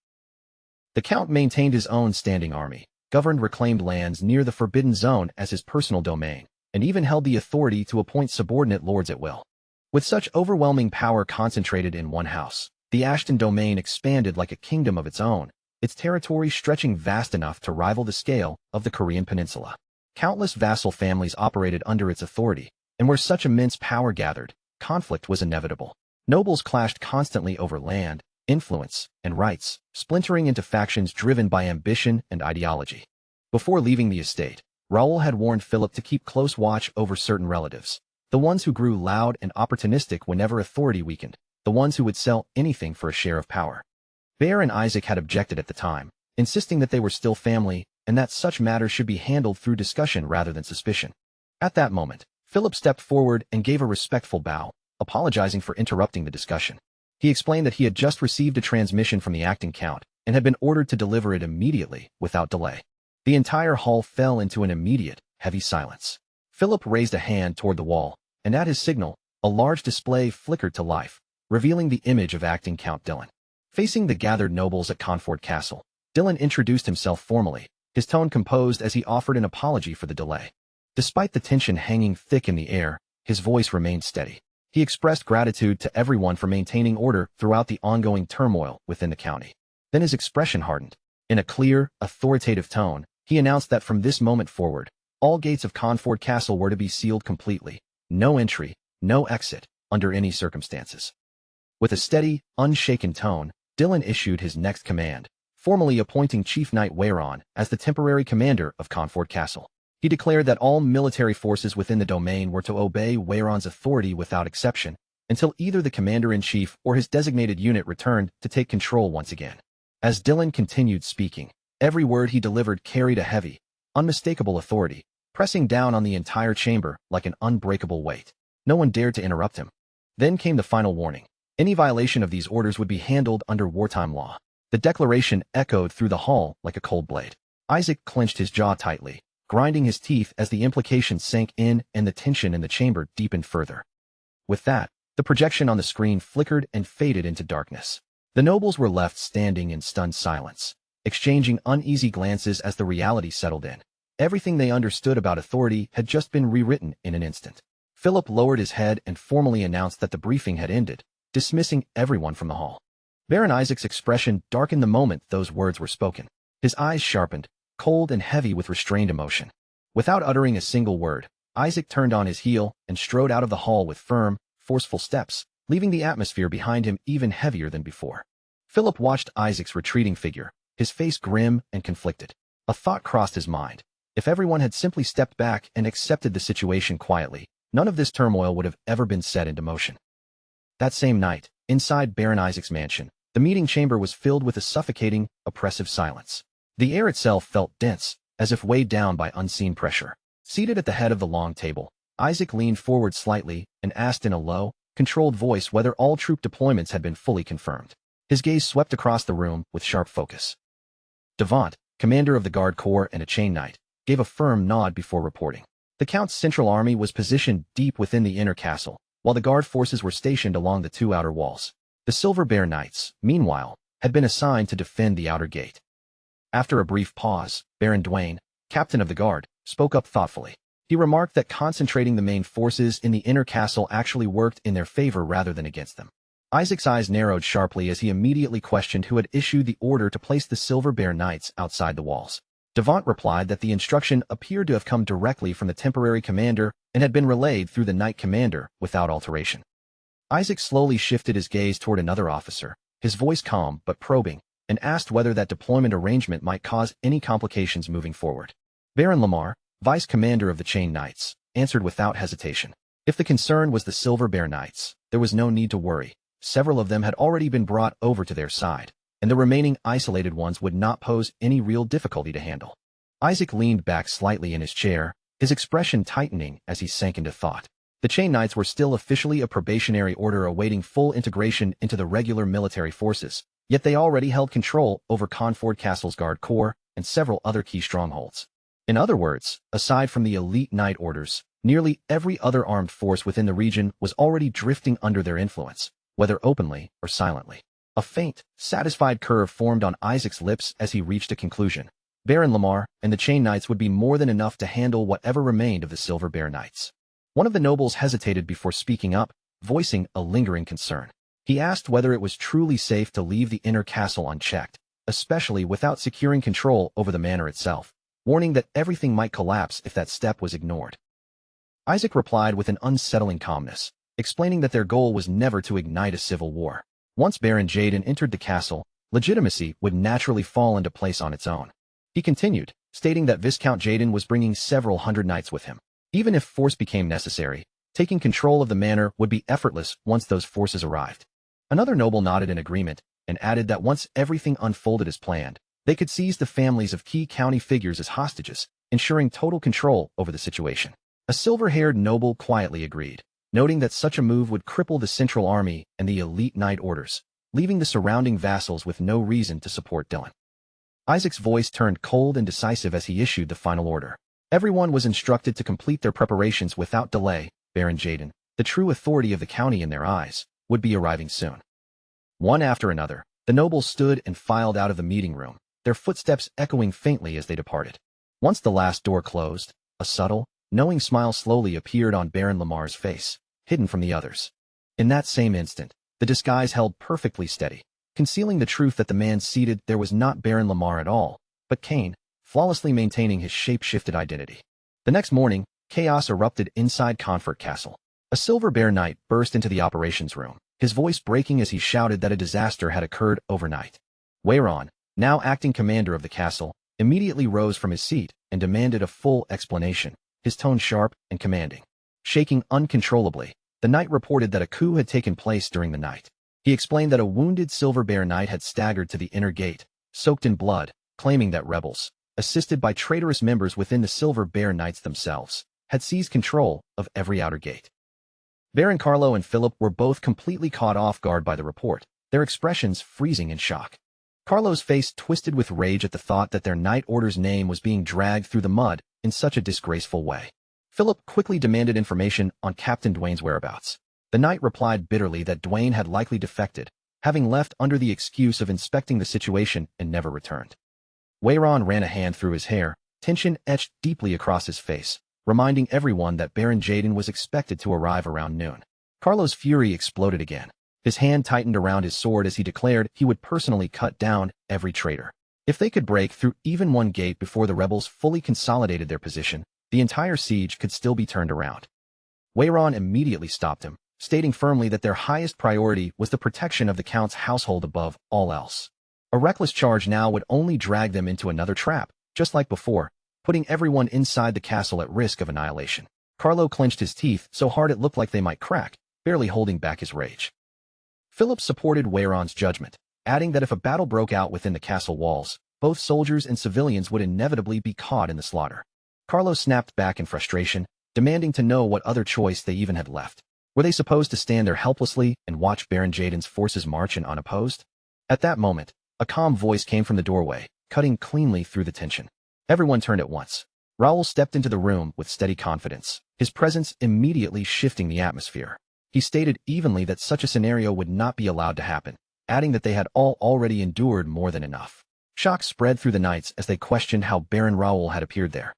The count maintained his own standing army, governed reclaimed lands near the forbidden zone as his personal domain, and even held the authority to appoint subordinate lords at will. With such overwhelming power concentrated in one house, the Ashton domain expanded like a kingdom of its own, its territory stretching vast enough to rival the scale of the Korean peninsula. Countless vassal families operated under its authority, and where such immense power gathered, conflict was inevitable. Nobles clashed constantly over land, influence, and rights, splintering into factions driven by ambition and ideology. Before leaving the estate, Raoul had warned Philip to keep close watch over certain relatives, the ones who grew loud and opportunistic whenever authority weakened, the ones who would sell anything for a share of power. Bear and Isaac had objected at the time, insisting that they were still family and that such matters should be handled through discussion rather than suspicion. At that moment, Philip stepped forward and gave a respectful bow, apologizing for interrupting the discussion. He explained that he had just received a transmission from the acting count and had been ordered to deliver it immediately, without delay. The entire hall fell into an immediate, heavy silence. Philip raised a hand toward the wall, and at his signal, a large display flickered to life, revealing the image of acting Count Dylan. Facing the gathered nobles at Confort Castle, Dylan introduced himself formally, his tone composed as he offered an apology for the delay. Despite the tension hanging thick in the air, his voice remained steady. He expressed gratitude to everyone for maintaining order throughout the ongoing turmoil within the county. Then his expression hardened. In a clear, authoritative tone, he announced that from this moment forward, all gates of Confort Castle were to be sealed completely. No entry, no exit, under any circumstances. With a steady, unshaken tone, Dylan issued his next command, formally appointing Chief Knight Wayron as the temporary commander of Confort Castle. He declared that all military forces within the domain were to obey Wayron's authority without exception, until either the commander-in-chief or his designated unit returned to take control once again. As Dylan continued speaking, every word he delivered carried a heavy, unmistakable authority, pressing down on the entire chamber like an unbreakable weight. No one dared to interrupt him. Then came the final warning. Any violation of these orders would be handled under wartime law. The declaration echoed through the hall like a cold blade. Isaac clenched his jaw tightly, grinding his teeth as the implication sank in and the tension in the chamber deepened further. With that, the projection on the screen flickered and faded into darkness. The nobles were left standing in stunned silence, exchanging uneasy glances as the reality settled in. Everything they understood about authority had just been rewritten in an instant. Philip lowered his head and formally announced that the briefing had ended, dismissing everyone from the hall. Baron Isaac's expression darkened the moment those words were spoken. His eyes sharpened, cold and heavy with restrained emotion. Without uttering a single word, Isaac turned on his heel and strode out of the hall with firm, forceful steps, leaving the atmosphere behind him even heavier than before. Philip watched Isaac's retreating figure, his face grim and conflicted. A thought crossed his mind. If everyone had simply stepped back and accepted the situation quietly, none of this turmoil would have ever been set into motion. That same night, inside Baron Isaac's mansion, the meeting chamber was filled with a suffocating, oppressive silence. The air itself felt dense, as if weighed down by unseen pressure. Seated at the head of the long table, Isaac leaned forward slightly and asked in a low, controlled voice whether all troop deployments had been fully confirmed. His gaze swept across the room with sharp focus. Devant, commander of the Guard Corps and a chain knight, gave a firm nod before reporting. The Count's central army was positioned deep within the inner castle, while the guard forces were stationed along the two outer walls. The Silver Bear Knights, meanwhile, had been assigned to defend the outer gate. After a brief pause, Baron Duane, captain of the guard, spoke up thoughtfully. He remarked that concentrating the main forces in the inner castle actually worked in their favor rather than against them. Isaac's eyes narrowed sharply as he immediately questioned who had issued the order to place the Silver Bear Knights outside the walls. Devant replied that the instruction appeared to have come directly from the temporary commander and had been relayed through the Knight Commander without alteration. Isaac slowly shifted his gaze toward another officer, his voice calm but probing, and asked whether that deployment arrangement might cause any complications moving forward. Baron Lamar, Vice Commander of the Chain Knights, answered without hesitation. If the concern was the Silver Bear Knights, there was no need to worry. Several of them had already been brought over to their side, and the remaining isolated ones would not pose any real difficulty to handle. Isaac leaned back slightly in his chair, his expression tightening as he sank into thought. The Chain Knights were still officially a probationary order awaiting full integration into the regular military forces, yet they already held control over Conford Castle's Guard Corps and several other key strongholds. In other words, aside from the elite Knight orders, nearly every other armed force within the region was already drifting under their influence, whether openly or silently. A faint, satisfied curve formed on Isaac's lips as he reached a conclusion. Baron Lamar and the Chain Knights would be more than enough to handle whatever remained of the Silver Bear Knights. One of the nobles hesitated before speaking up, voicing a lingering concern. He asked whether it was truly safe to leave the inner castle unchecked, especially without securing control over the manor itself, warning that everything might collapse if that step was ignored. Isaac replied with an unsettling calmness, explaining that their goal was never to ignite a civil war. Once Baron Jaden entered the castle, legitimacy would naturally fall into place on its own. He continued, stating that Viscount Jaden was bringing several hundred knights with him. Even if force became necessary, taking control of the manor would be effortless once those forces arrived. Another noble nodded in agreement and added that once everything unfolded as planned, they could seize the families of key county figures as hostages, ensuring total control over the situation. A silver-haired noble quietly agreed, noting that such a move would cripple the Central Army and the elite Knight orders, leaving the surrounding vassals with no reason to support Dylan. Isaac's voice turned cold and decisive as he issued the final order. Everyone was instructed to complete their preparations without delay. Baron Jaden, the true authority of the county in their eyes, would be arriving soon. One after another, the nobles stood and filed out of the meeting room, their footsteps echoing faintly as they departed. Once the last door closed, a subtle, knowing smile slowly appeared on Baron Lamar's face, hidden from the others. In that same instant, the disguise held perfectly steady, concealing the truth that the man seated there was not Baron Lamar at all, but Cain, flawlessly maintaining his shape-shifted identity. The next morning, chaos erupted inside Confort Castle. A Silver Bear Knight burst into the operations room, his voice breaking as he shouted that a disaster had occurred overnight. Wayron, now acting commander of the castle, immediately rose from his seat and demanded a full explanation, his tone sharp and commanding. Shaking uncontrollably, the knight reported that a coup had taken place during the night. He explained that a wounded Silver Bear Knight had staggered to the inner gate, soaked in blood, claiming that rebels, assisted by traitorous members within the Silver Bear Knights themselves, had seized control of every outer gate. Baron Carlo and Philip were both completely caught off guard by the report, their expressions freezing in shock. Carlo's face twisted with rage at the thought that their knight order's name was being dragged through the mud in such a disgraceful way. Philip quickly demanded information on Captain Dwayne's whereabouts. The knight replied bitterly that Dwayne had likely defected, having left under the excuse of inspecting the situation and never returned. Wayron ran a hand through his hair, tension etched deeply across his face, reminding everyone that Baron Jaden was expected to arrive around noon. Carlo's fury exploded again. His hand tightened around his sword as he declared he would personally cut down every traitor. If they could break through even one gate before the rebels fully consolidated their position, the entire siege could still be turned around. Wayron immediately stopped him, stating firmly that their highest priority was the protection of the Count's household above all else. A reckless charge now would only drag them into another trap, just like before, putting everyone inside the castle at risk of annihilation. Carlo clenched his teeth so hard it looked like they might crack, barely holding back his rage. Philip supported Wayron's judgment, adding that if a battle broke out within the castle walls, both soldiers and civilians would inevitably be caught in the slaughter. Carlo snapped back in frustration, demanding to know what other choice they even had left. Were they supposed to stand there helplessly and watch Baron Jaden's forces march in unopposed? At that moment, a calm voice came from the doorway, cutting cleanly through the tension. Everyone turned at once. Raoul stepped into the room with steady confidence, his presence immediately shifting the atmosphere. He stated evenly that such a scenario would not be allowed to happen, adding that they had all already endured more than enough. Shock spread through the knights as they questioned how Baron Raoul had appeared there.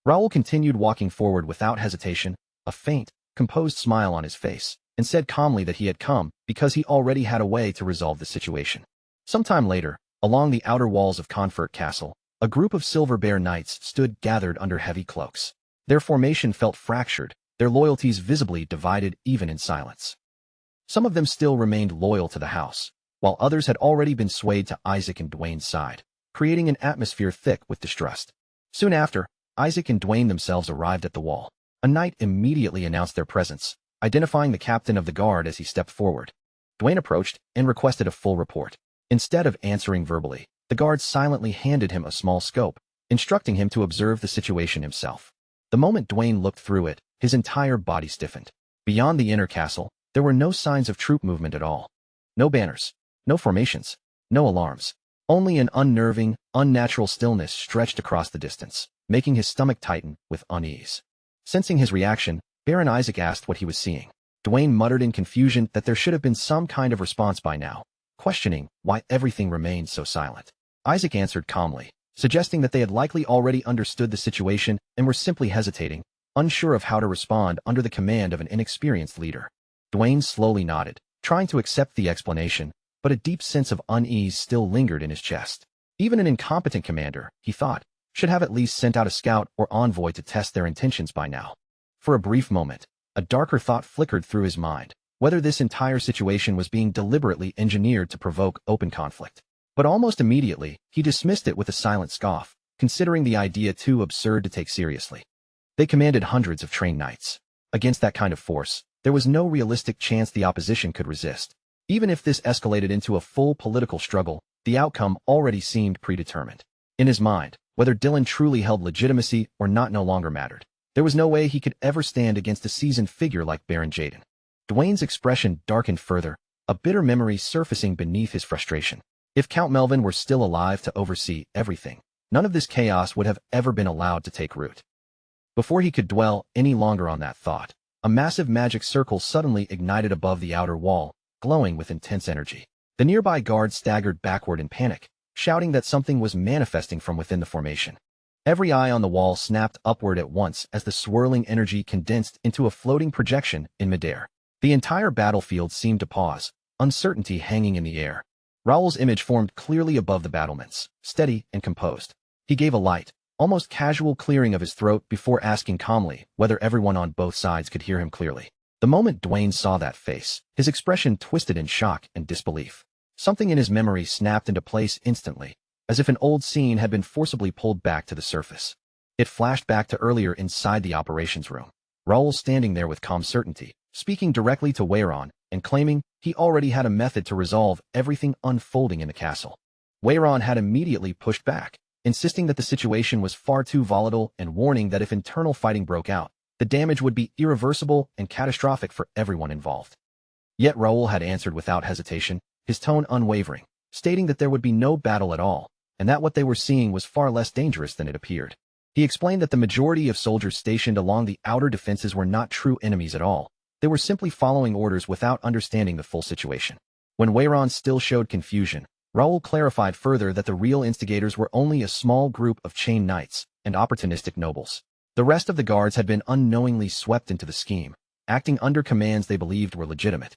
Raoul continued walking forward without hesitation, a faint, composed smile on his face, and said calmly that he had come because he already had a way to resolve the situation. Sometime later, along the outer walls of Confort Castle, a group of Silver Bear Knights stood gathered under heavy cloaks. Their formation felt fractured, their loyalties visibly divided even in silence. Some of them still remained loyal to the house, while others had already been swayed to Isaac and Dwayne's side, creating an atmosphere thick with distrust. Soon after, Isaac and Dwayne themselves arrived at the wall. A knight immediately announced their presence, identifying the captain of the guard as he stepped forward. Dwayne approached and requested a full report. Instead of answering verbally, the guard silently handed him a small scope, instructing him to observe the situation himself. The moment Dwayne looked through it, his entire body stiffened. Beyond the inner castle, there were no signs of troop movement at all. No banners, no formations, no alarms. Only an unnerving, unnatural stillness stretched across the distance, making his stomach tighten with unease. Sensing his reaction, Baron Isaac asked what he was seeing. Dwayne muttered in confusion that there should have been some kind of response by now, questioning why everything remained so silent. Isaac answered calmly, suggesting that they had likely already understood the situation and were simply hesitating, unsure of how to respond under the command of an inexperienced leader. Dwayne slowly nodded, trying to accept the explanation, but a deep sense of unease still lingered in his chest. Even an incompetent commander, he thought, should have at least sent out a scout or envoy to test their intentions by now. For a brief moment, a darker thought flickered through his mind, whether this entire situation was being deliberately engineered to provoke open conflict. But almost immediately, he dismissed it with a silent scoff, considering the idea too absurd to take seriously. They commanded hundreds of trained knights. Against that kind of force, there was no realistic chance the opposition could resist. Even if this escalated into a full political struggle, the outcome already seemed predetermined. In his mind, whether Dylan truly held legitimacy or not no longer mattered. There was no way he could ever stand against a seasoned figure like Baron Jaden. Dwayne's expression darkened further, a bitter memory surfacing beneath his frustration. If Count Melvin were still alive to oversee everything, none of this chaos would have ever been allowed to take root. Before he could dwell any longer on that thought, a massive magic circle suddenly ignited above the outer wall, glowing with intense energy. The nearby guards staggered backward in panic, shouting that something was manifesting from within the formation. Every eye on the wall snapped upward at once as the swirling energy condensed into a floating projection in midair. The entire battlefield seemed to pause, uncertainty hanging in the air. Raoul's image formed clearly above the battlements, steady and composed. He gave a light, almost casual clearing of his throat before asking calmly whether everyone on both sides could hear him clearly. The moment Dwayne saw that face, his expression twisted in shock and disbelief. Something in his memory snapped into place instantly, as if an old scene had been forcibly pulled back to the surface. It flashed back to earlier inside the operations room. Raoul standing there with calm certainty, speaking directly to Weyron, and claiming he already had a method to resolve everything unfolding in the castle. Weyron had immediately pushed back, insisting that the situation was far too volatile and warning that if internal fighting broke out, the damage would be irreversible and catastrophic for everyone involved. Yet Raoul had answered without hesitation, his tone unwavering, stating that there would be no battle at all, and that what they were seeing was far less dangerous than it appeared. He explained that the majority of soldiers stationed along the outer defenses were not true enemies at all. They were simply following orders without understanding the full situation. When Weyron still showed confusion, Raoul clarified further that the real instigators were only a small group of chained knights and opportunistic nobles. The rest of the guards had been unknowingly swept into the scheme, acting under commands they believed were legitimate.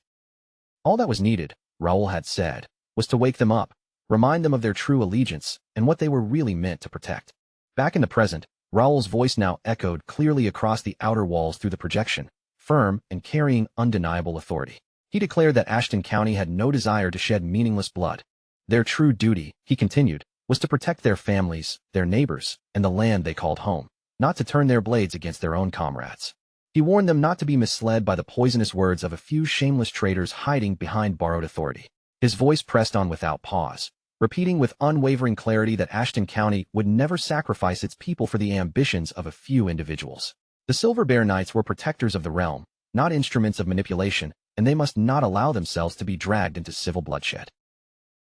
All that was needed, Raoul had said, was to wake them up, remind them of their true allegiance and what they were really meant to protect. Back in the present, Raoul's voice now echoed clearly across the outer walls through the projection, firm and carrying undeniable authority. He declared that Ashton County had no desire to shed meaningless blood. Their true duty, he continued, was to protect their families, their neighbors, and the land they called home, not to turn their blades against their own comrades. He warned them not to be misled by the poisonous words of a few shameless traitors hiding behind borrowed authority. His voice pressed on without pause, repeating with unwavering clarity that Ashton County would never sacrifice its people for the ambitions of a few individuals. The Silver Bear Knights were protectors of the realm, not instruments of manipulation, and they must not allow themselves to be dragged into civil bloodshed.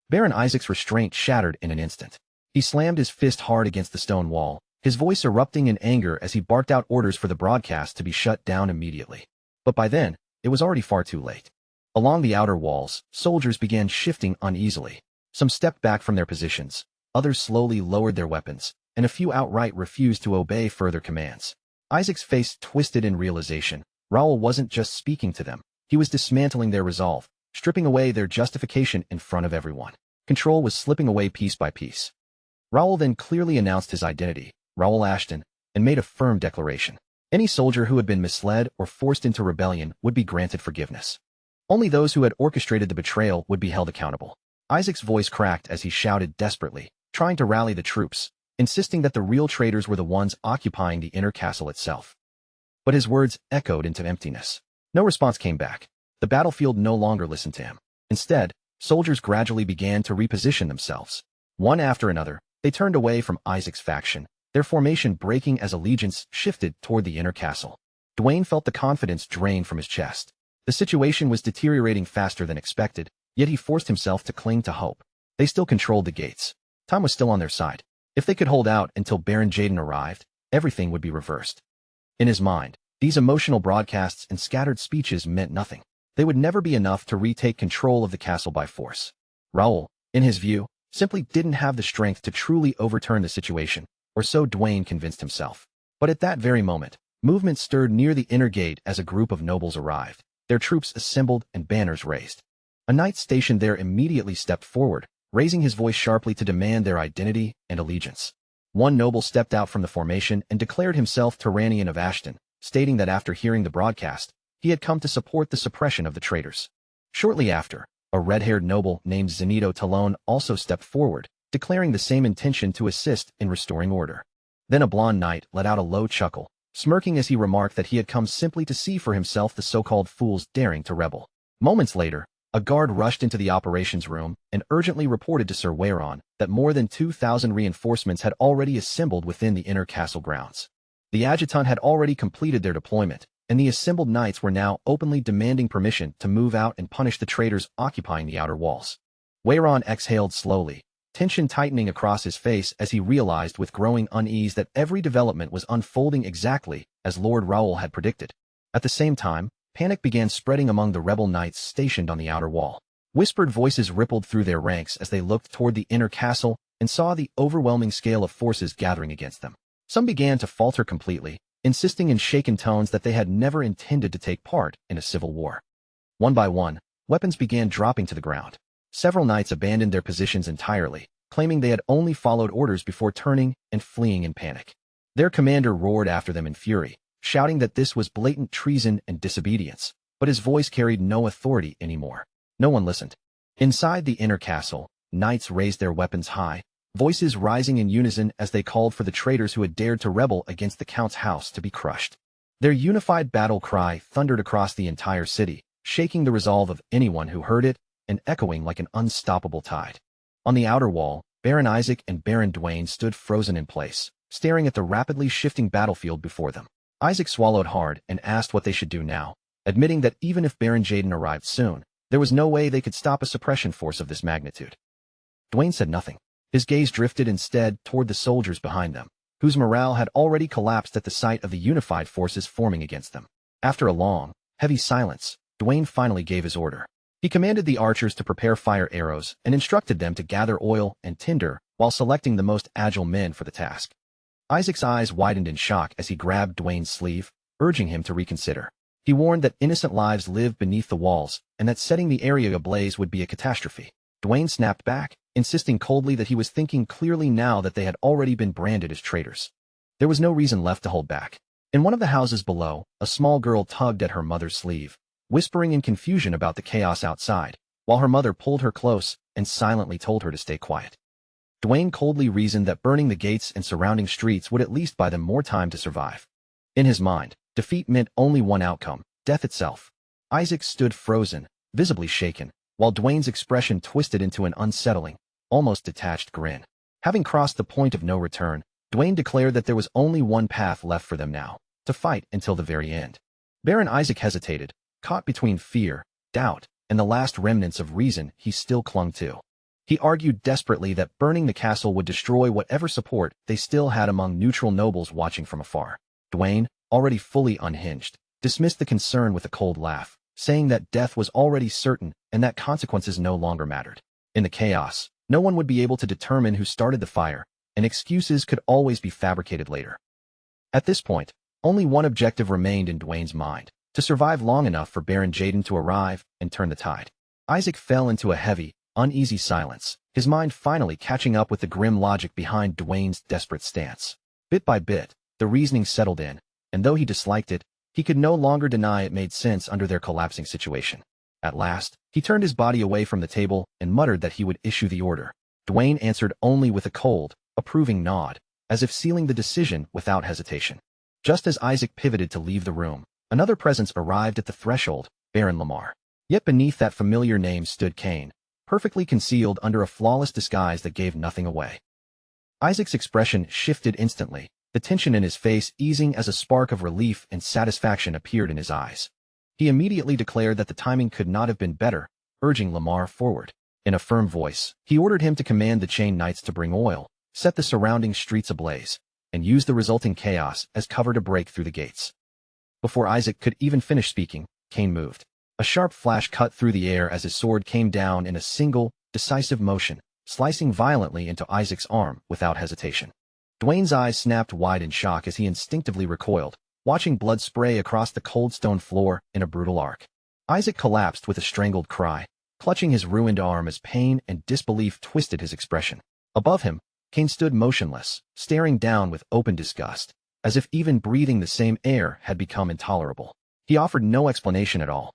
Baron Isaac's restraint shattered in an instant. He slammed his fist hard against the stone wall, his voice erupting in anger as he barked out orders for the broadcast to be shut down immediately. But by then, it was already far too late. Along the outer walls, soldiers began shifting uneasily. Some stepped back from their positions, others slowly lowered their weapons, and a few outright refused to obey further commands. Isaac's face twisted in realization. Raoul wasn't just speaking to them, He was dismantling their resolve, stripping away their justification in front of everyone. Control was slipping away piece by piece. Raoul then clearly announced his identity, Raoul Ashton, and made a firm declaration. Any soldier who had been misled or forced into rebellion would be granted forgiveness. Only those who had orchestrated the betrayal would be held accountable. Isaac's voice cracked as he shouted desperately, trying to rally the troops, insisting that the real traitors were the ones occupying the inner castle itself. But his words echoed into emptiness. No response came back. The battlefield no longer listened to him. Instead, soldiers gradually began to reposition themselves. One after another, they turned away from Isaac's faction, their formation breaking as allegiance shifted toward the inner castle. Dwayne felt the confidence drain from his chest. The situation was deteriorating faster than expected, yet he forced himself to cling to hope. They still controlled the gates. Time was still on their side. If they could hold out until Baron Jaden arrived, everything would be reversed. In his mind, these emotional broadcasts and scattered speeches meant nothing. They would never be enough to retake control of the castle by force. Raoul, in his view, simply didn't have the strength to truly overturn the situation, or so Dwayne convinced himself. But at that very moment, movement stirred near the inner gate as a group of nobles arrived. Their troops assembled and banners raised. A knight stationed there immediately stepped forward, raising his voice sharply to demand their identity and allegiance. One noble stepped out from the formation and declared himself Tyrannian of Ashton, stating that after hearing the broadcast, he had come to support the suppression of the traitors. Shortly after, a red-haired noble named Zenito Talon also stepped forward, declaring the same intention to assist in restoring order. Then a blonde knight let out a low chuckle, smirking as he remarked that he had come simply to see for himself the so-called fools daring to rebel. Moments later, a guard rushed into the operations room and urgently reported to Sir Wayron that more than 2,000 reinforcements had already assembled within the inner castle grounds. The adjutant had already completed their deployment, and the assembled knights were now openly demanding permission to move out and punish the traitors occupying the outer walls. Wayron exhaled slowly, tension tightening across his face as he realized with growing unease that every development was unfolding exactly as Lord Raoul had predicted. At the same time, panic began spreading among the rebel knights stationed on the outer wall. Whispered voices rippled through their ranks as they looked toward the inner castle and saw the overwhelming scale of forces gathering against them. Some began to falter completely, insisting in shaken tones that they had never intended to take part in a civil war. One by one, weapons began dropping to the ground. Several knights abandoned their positions entirely, claiming they had only followed orders before turning and fleeing in panic. Their commander roared after them in fury, shouting that this was blatant treason and disobedience, but his voice carried no authority anymore. No one listened. Inside the inner castle, knights raised their weapons high, voices rising in unison as they called for the traitors who had dared to rebel against the Count's house to be crushed. Their unified battle cry thundered across the entire city, shaking the resolve of anyone who heard it and echoing like an unstoppable tide. On the outer wall, Baron Isaac and Baron Dwayne stood frozen in place, staring at the rapidly shifting battlefield before them. Isaac swallowed hard and asked what they should do now, admitting that even if Baron Jaden arrived soon, there was no way they could stop a suppression force of this magnitude. Dwayne said nothing. His gaze drifted instead toward the soldiers behind them, whose morale had already collapsed at the sight of the unified forces forming against them. After a long, heavy silence, Dwayne finally gave his order. He commanded the archers to prepare fire arrows and instructed them to gather oil and tinder while selecting the most agile men for the task. Isaac's eyes widened in shock as he grabbed Dwayne's sleeve, urging him to reconsider. He warned that innocent lives lived beneath the walls and that setting the area ablaze would be a catastrophe. Dwayne snapped back, insisting coldly that he was thinking clearly now that they had already been branded as traitors. There was no reason left to hold back. In one of the houses below, a small girl tugged at her mother's sleeve, whispering in confusion about the chaos outside, while her mother pulled her close and silently told her to stay quiet. Dwayne coldly reasoned that burning the gates and surrounding streets would at least buy them more time to survive. In his mind, defeat meant only one outcome, death itself. Isaac stood frozen, visibly shaken, while Dwayne's expression twisted into an unsettling, almost detached grin. Having crossed the point of no return, Dwayne declared that there was only one path left for them now, to fight until the very end. Baron Isaac hesitated, caught between fear, doubt, and the last remnants of reason he still clung to. He argued desperately that burning the castle would destroy whatever support they still had among neutral nobles watching from afar. Dwayne, already fully unhinged, dismissed the concern with a cold laugh, saying that death was already certain and that consequences no longer mattered. In the chaos, no one would be able to determine who started the fire, and excuses could always be fabricated later. At this point, only one objective remained in Dwayne's mind: to to survive long enough for Baron Jaden to arrive and turn the tide. Isaac fell into a heavy, uneasy silence, his mind finally catching up with the grim logic behind Dwayne's desperate stance. Bit by bit, the reasoning settled in, and though he disliked it, he could no longer deny it made sense under their collapsing situation. At last, he turned his body away from the table and muttered that he would issue the order. Dwayne answered only with a cold, approving nod, as if sealing the decision without hesitation. Just as Isaac pivoted to leave the room, another presence arrived at the threshold, Baron Lamar. Yet beneath that familiar name stood Cain, perfectly concealed under a flawless disguise that gave nothing away. Isaac's expression shifted instantly, the tension in his face easing as a spark of relief and satisfaction appeared in his eyes. He immediately declared that the timing could not have been better, urging Lamar forward. In a firm voice, he ordered him to command the chain knights to bring oil, set the surrounding streets ablaze, and use the resulting chaos as cover to break through the gates. Before Isaac could even finish speaking, Cain moved. A sharp flash cut through the air as his sword came down in a single, decisive motion, slicing violently into Isaac's arm without hesitation. Dwayne's eyes snapped wide in shock as he instinctively recoiled, watching blood spray across the cold stone floor in a brutal arc. Isaac collapsed with a strangled cry, clutching his ruined arm as pain and disbelief twisted his expression. Above him, Cain stood motionless, staring down with open disgust, as if even breathing the same air had become intolerable. He offered no explanation at all.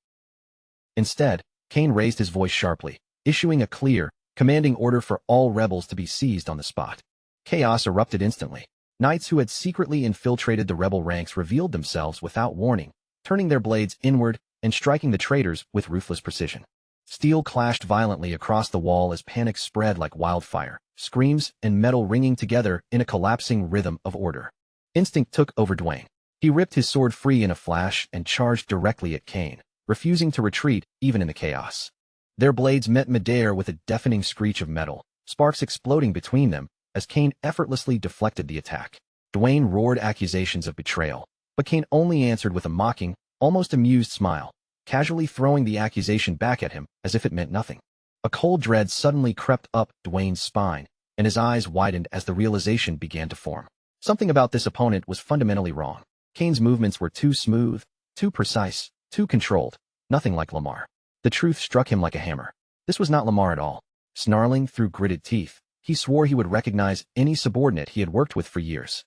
Instead, Cain raised his voice sharply, issuing a clear, commanding order for all rebels to be seized on the spot. Chaos erupted instantly. Knights who had secretly infiltrated the rebel ranks revealed themselves without warning, turning their blades inward and striking the traitors with ruthless precision. Steel clashed violently across the wall as panic spread like wildfire, screams and metal ringing together in a collapsing rhythm of order. Instinct took over Dwayne. He ripped his sword free in a flash and charged directly at Cain, refusing to retreat even in the chaos. Their blades met midair with a deafening screech of metal, sparks exploding between them as Cain effortlessly deflected the attack. Dwayne roared accusations of betrayal, but Cain only answered with a mocking, almost amused smile, casually throwing the accusation back at him as if it meant nothing. A cold dread suddenly crept up Dwayne's spine, and his eyes widened as the realization began to form. Something about this opponent was fundamentally wrong. Cain's movements were too smooth, too precise, too controlled, nothing like Lamar. The truth struck him like a hammer. This was not Lamar at all. Snarling through gritted teeth, he swore he would recognize any subordinate he had worked with for years.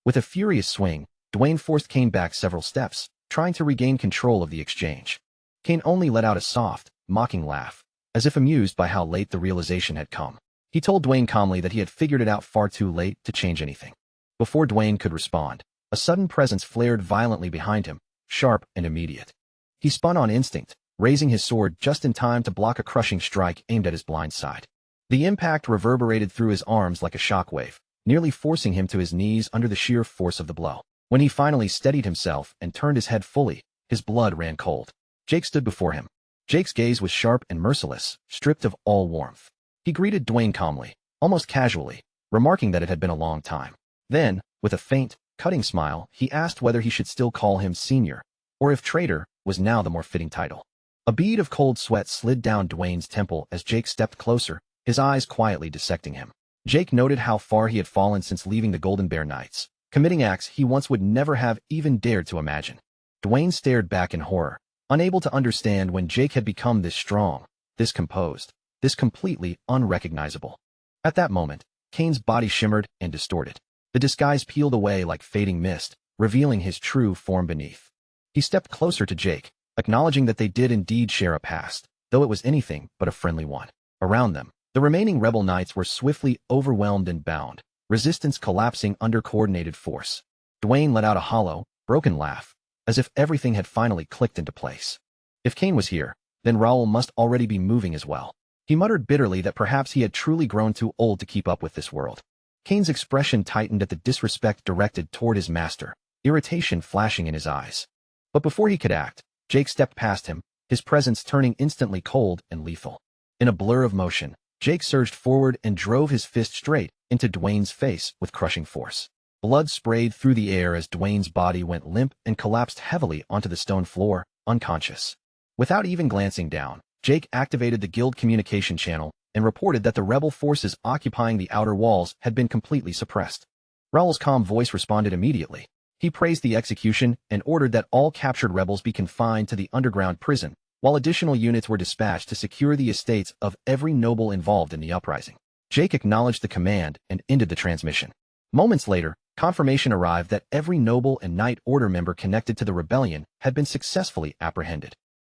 With a furious swing, Dwayne forced Cain back several steps, trying to regain control of the exchange. Cain only let out a soft, mocking laugh, as if amused by how late the realization had come. He told Dwayne calmly that he had figured it out far too late to change anything. Before Dwayne could respond, a sudden presence flared violently behind him, sharp and immediate. He spun on instinct, raising his sword just in time to block a crushing strike aimed at his blind side. The impact reverberated through his arms like a shockwave, nearly forcing him to his knees under the sheer force of the blow. When he finally steadied himself and turned his head fully, his blood ran cold. Jake stood before him. Jake's gaze was sharp and merciless, stripped of all warmth. He greeted Dwayne calmly, almost casually, remarking that it had been a long time. Then, with a faint, cutting smile, he asked whether he should still call him senior, or if traitor was now the more fitting title. A bead of cold sweat slid down Dwayne's temple as Jake stepped closer, his eyes quietly dissecting him. Jake noted how far he had fallen since leaving the Golden Bear Knights, committing acts he once would never have even dared to imagine. Dwayne stared back in horror, unable to understand when Jake had become this strong, this composed, this completely unrecognizable. At that moment, Cain's body shimmered and distorted. The disguise peeled away like fading mist, revealing his true form beneath. He stepped closer to Jake, acknowledging that they did indeed share a past, though it was anything but a friendly one. Around them, the remaining rebel knights were swiftly overwhelmed and bound, resistance collapsing under coordinated force. Dwayne let out a hollow, broken laugh, as if everything had finally clicked into place. If Cain was here, then Raoul must already be moving as well. He muttered bitterly that perhaps he had truly grown too old to keep up with this world. Cain's expression tightened at the disrespect directed toward his master, irritation flashing in his eyes. But before he could act, Jake stepped past him, his presence turning instantly cold and lethal. In a blur of motion, Jake surged forward and drove his fist straight into Dwayne's face with crushing force. Blood sprayed through the air as Dwayne's body went limp and collapsed heavily onto the stone floor, unconscious. Without even glancing down, Jake activated the guild communication channel and reported that the rebel forces occupying the outer walls had been completely suppressed. Raoul's calm voice responded immediately. He praised the execution and ordered that all captured rebels be confined to the underground prison, while additional units were dispatched to secure the estates of every noble involved in the uprising. Jake acknowledged the command and ended the transmission. Moments later, confirmation arrived that every noble and knight order member connected to the rebellion had been successfully apprehended.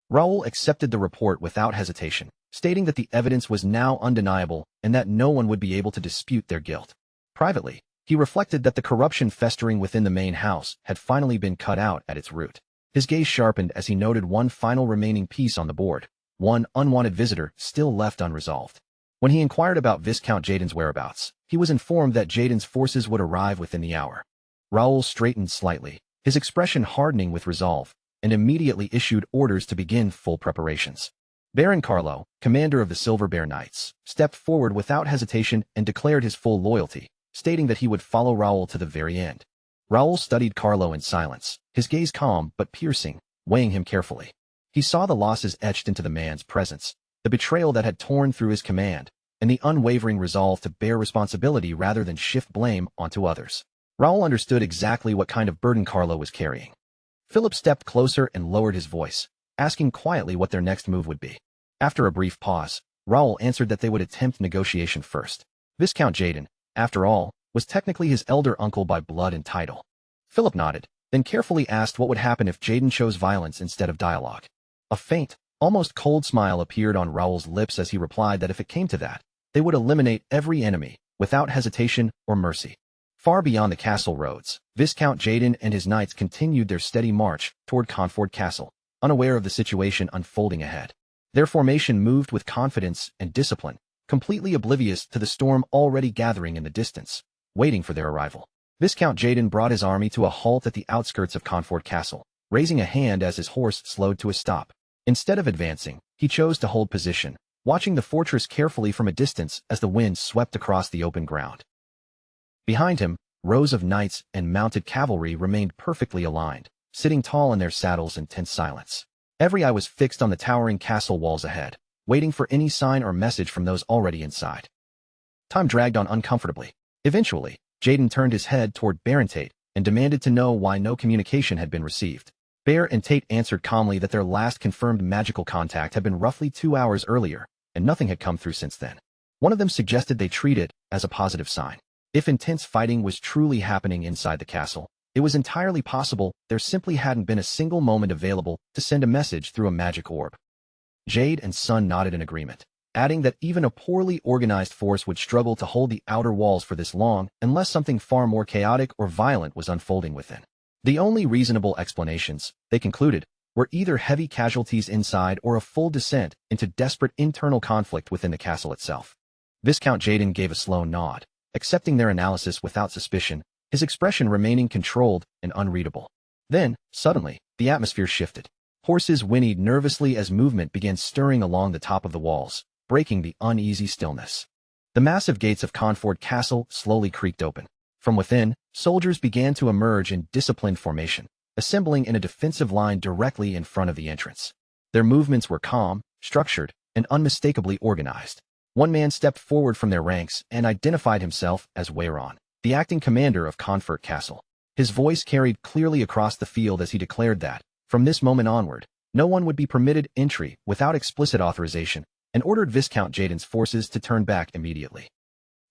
Raoul accepted the report without hesitation, stating that the evidence was now undeniable and that no one would be able to dispute their guilt. Privately, he reflected that the corruption festering within the main house had finally been cut out at its root. His gaze sharpened as he noted one final remaining piece on the board, one unwanted visitor still left unresolved. When he inquired about Viscount Jaden's whereabouts, he was informed that Jaden's forces would arrive within the hour. Raoul straightened slightly, his expression hardening with resolve, and immediately issued orders to begin full preparations. Baron Carlo, commander of the Silver Bear Knights, stepped forward without hesitation and declared his full loyalty, stating that he would follow Raoul to the very end. Raoul studied Carlo in silence, his gaze calm but piercing, weighing him carefully. He saw the losses etched into the man's presence, the betrayal that had torn through his command, and the unwavering resolve to bear responsibility rather than shift blame onto others. Raoul understood exactly what kind of burden Carlo was carrying. Philip stepped closer and lowered his voice, asking quietly what their next move would be. After a brief pause, Raoul answered that they would attempt negotiation first. Viscount Jaden, after all, was technically his elder uncle by blood and title. Philip nodded, then carefully asked what would happen if Jaden chose violence instead of dialogue. A faint, almost cold smile appeared on Raoul's lips as he replied that if it came to that, they would eliminate every enemy, without hesitation or mercy. Far beyond the castle roads, Viscount Jaden and his knights continued their steady march toward Confort Castle, unaware of the situation unfolding ahead. Their formation moved with confidence and discipline, completely oblivious to the storm already gathering in the distance, waiting for their arrival. Viscount Jaden brought his army to a halt at the outskirts of Confort Castle, raising a hand as his horse slowed to a stop. Instead of advancing, he chose to hold position, watching the fortress carefully from a distance as the wind swept across the open ground. Behind him, rows of knights and mounted cavalry remained perfectly aligned, sitting tall in their saddles in tense silence. Every eye was fixed on the towering castle walls ahead, waiting for any sign or message from those already inside. Time dragged on uncomfortably. Eventually, Jaden turned his head toward Baron Tate and demanded to know why no communication had been received. Bear and Tate answered calmly that their last confirmed magical contact had been roughly 2 hours earlier, and nothing had come through since then. One of them suggested they treat it as a positive sign. If intense fighting was truly happening inside the castle, it was entirely possible there simply hadn't been a single moment available to send a message through a magic orb. Jade and Sun nodded in agreement, adding that even a poorly organized force would struggle to hold the outer walls for this long unless something far more chaotic or violent was unfolding within. The only reasonable explanations, they concluded, were either heavy casualties inside or a full descent into desperate internal conflict within the castle itself. Viscount Jaden gave a slow nod, accepting their analysis without suspicion, his expression remaining controlled and unreadable. Then, suddenly, the atmosphere shifted. Horses whinnied nervously as movement began stirring along the top of the walls, breaking the uneasy stillness. The massive gates of Confort Castle slowly creaked open. From within, soldiers began to emerge in disciplined formation, assembling in a defensive line directly in front of the entrance. Their movements were calm, structured, and unmistakably organized. One man stepped forward from their ranks and identified himself as Wayron, the acting commander of Confort Castle. His voice carried clearly across the field as he declared that, from this moment onward, no one would be permitted entry without explicit authorization, and ordered Viscount Jaden's forces to turn back immediately.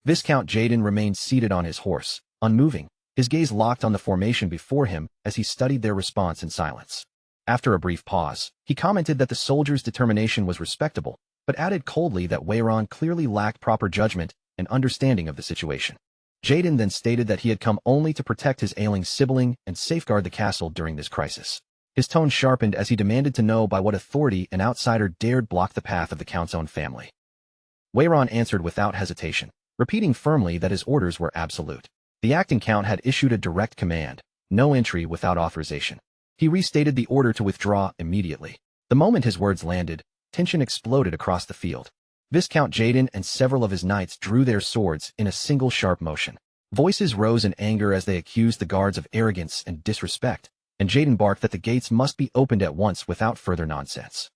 Viscount Jaden remained seated on his horse, unmoving, his gaze locked on the formation before him as he studied their response in silence. After a brief pause, he commented that the soldiers' determination was respectable, but added coldly that Wayron clearly lacked proper judgment and understanding of the situation. Jaden then stated that he had come only to protect his ailing sibling and safeguard the castle during this crisis. His tone sharpened as he demanded to know by what authority an outsider dared block the path of the Count's own family. Wayron answered without hesitation, repeating firmly that his orders were absolute. The acting Count had issued a direct command, no entry without authorization. He restated the order to withdraw immediately. The moment his words landed, tension exploded across the field. Viscount Jaden and several of his knights drew their swords in a single sharp motion. Voices rose in anger as they accused the guards of arrogance and disrespect, and Jaden barked that the gates must be opened at once without further nonsense.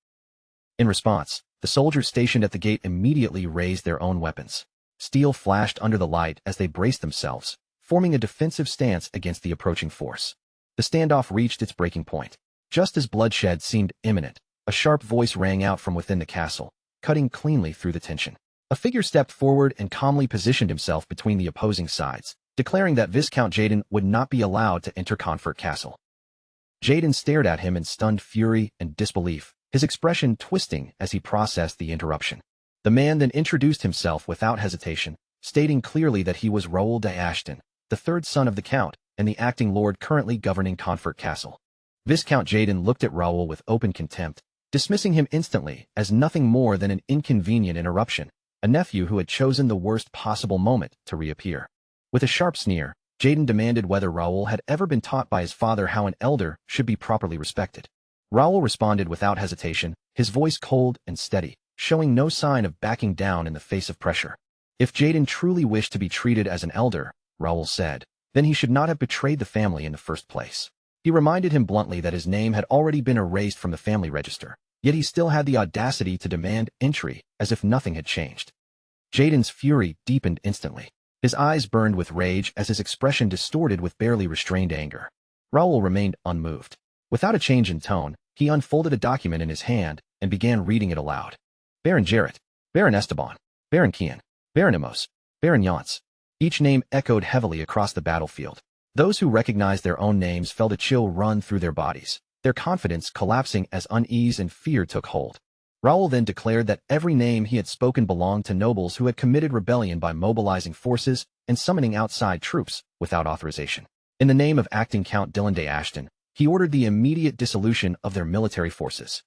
In response, the soldiers stationed at the gate immediately raised their own weapons. Steel flashed under the light as they braced themselves, forming a defensive stance against the approaching force. The standoff reached its breaking point. Just as bloodshed seemed imminent, a sharp voice rang out from within the castle, cutting cleanly through the tension. A figure stepped forward and calmly positioned himself between the opposing sides, declaring that Viscount Jaden would not be allowed to enter Comfort Castle. Jaden stared at him in stunned fury and disbelief, his expression twisting as he processed the interruption. The man then introduced himself without hesitation, stating clearly that he was Raoul de Ashton, the third son of the Count and the acting lord currently governing Comfort Castle. Viscount Jaden looked at Raoul with open contempt, dismissing him instantly as nothing more than an inconvenient interruption, a nephew who had chosen the worst possible moment to reappear. With a sharp sneer, Jaden demanded whether Raoul had ever been taught by his father how an elder should be properly respected. Raoul responded without hesitation, his voice cold and steady, showing no sign of backing down in the face of pressure. If Jaden truly wished to be treated as an elder, Raoul said, then he should not have betrayed the family in the first place. He reminded him bluntly that his name had already been erased from the family register, yet he still had the audacity to demand entry as if nothing had changed. Jaden's fury deepened instantly. His eyes burned with rage as his expression distorted with barely restrained anger. Raoul remained unmoved. Without a change in tone, he unfolded a document in his hand and began reading it aloud. Baron Jarrett, Baron Esteban, Baron Kian, Baron Amos, Baron Yance. Each name echoed heavily across the battlefield. Those who recognized their own names felt a chill run through their bodies, their confidence collapsing as unease and fear took hold. Raoul then declared that every name he had spoken belonged to nobles who had committed rebellion by mobilizing forces and summoning outside troops without authorization. In the name of acting Count Dylan de Ashton, he ordered the immediate dissolution of their military forces.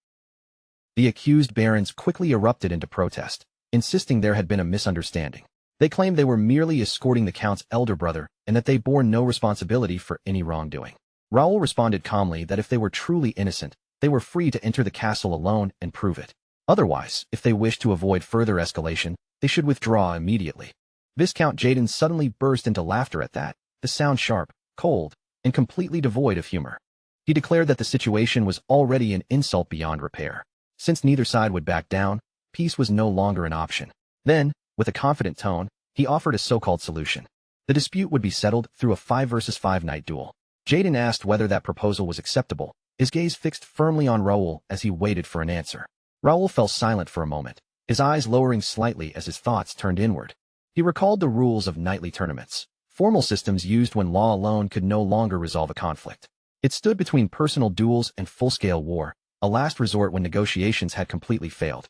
The accused barons quickly erupted into protest, insisting there had been a misunderstanding. They claimed they were merely escorting the Count's elder brother and that they bore no responsibility for any wrongdoing. Raoul responded calmly that if they were truly innocent, they were free to enter the castle alone and prove it. Otherwise, if they wished to avoid further escalation, they should withdraw immediately. Viscount Jaden suddenly burst into laughter at that, the sound sharp, cold, and completely devoid of humor. He declared that the situation was already an insult beyond repair. Since neither side would back down, peace was no longer an option. Then, with a confident tone, he offered a so-called solution. The dispute would be settled through a 5 versus 5 night duel. Jaden asked whether that proposal was acceptable, his gaze fixed firmly on Raoul as he waited for an answer. Raoul fell silent for a moment, his eyes lowering slightly as his thoughts turned inward. He recalled the rules of knightly tournaments, formal systems used when law alone could no longer resolve a conflict. It stood between personal duels and full-scale war, a last resort when negotiations had completely failed.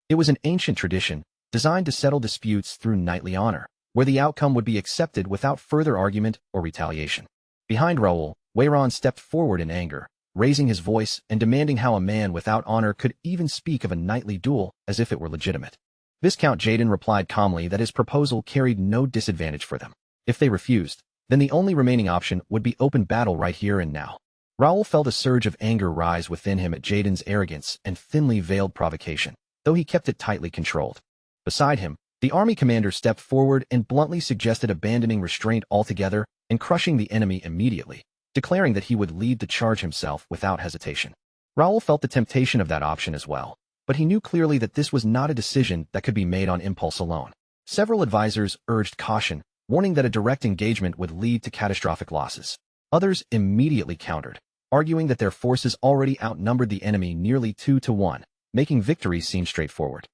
It was an ancient tradition, designed to settle disputes through knightly honor, where the outcome would be accepted without further argument or retaliation. Behind Raoul, Weiron stepped forward in anger, raising his voice and demanding how a man without honor could even speak of a knightly duel as if it were legitimate. Viscount Jaden replied calmly that his proposal carried no disadvantage for them. If they refused, then the only remaining option would be open battle right here and now. Raoul felt a surge of anger rise within him at Jaden's arrogance and thinly veiled provocation, though he kept it tightly controlled. Beside him, the army commander stepped forward and bluntly suggested abandoning restraint altogether and crushing the enemy immediately, declaring that he would lead the charge himself without hesitation. Raoul felt the temptation of that option as well, but he knew clearly that this was not a decision that could be made on impulse alone. Several advisors urged caution, warning that a direct engagement would lead to catastrophic losses. Others immediately countered, arguing that their forces already outnumbered the enemy nearly 2-1, making victory seem straightforward.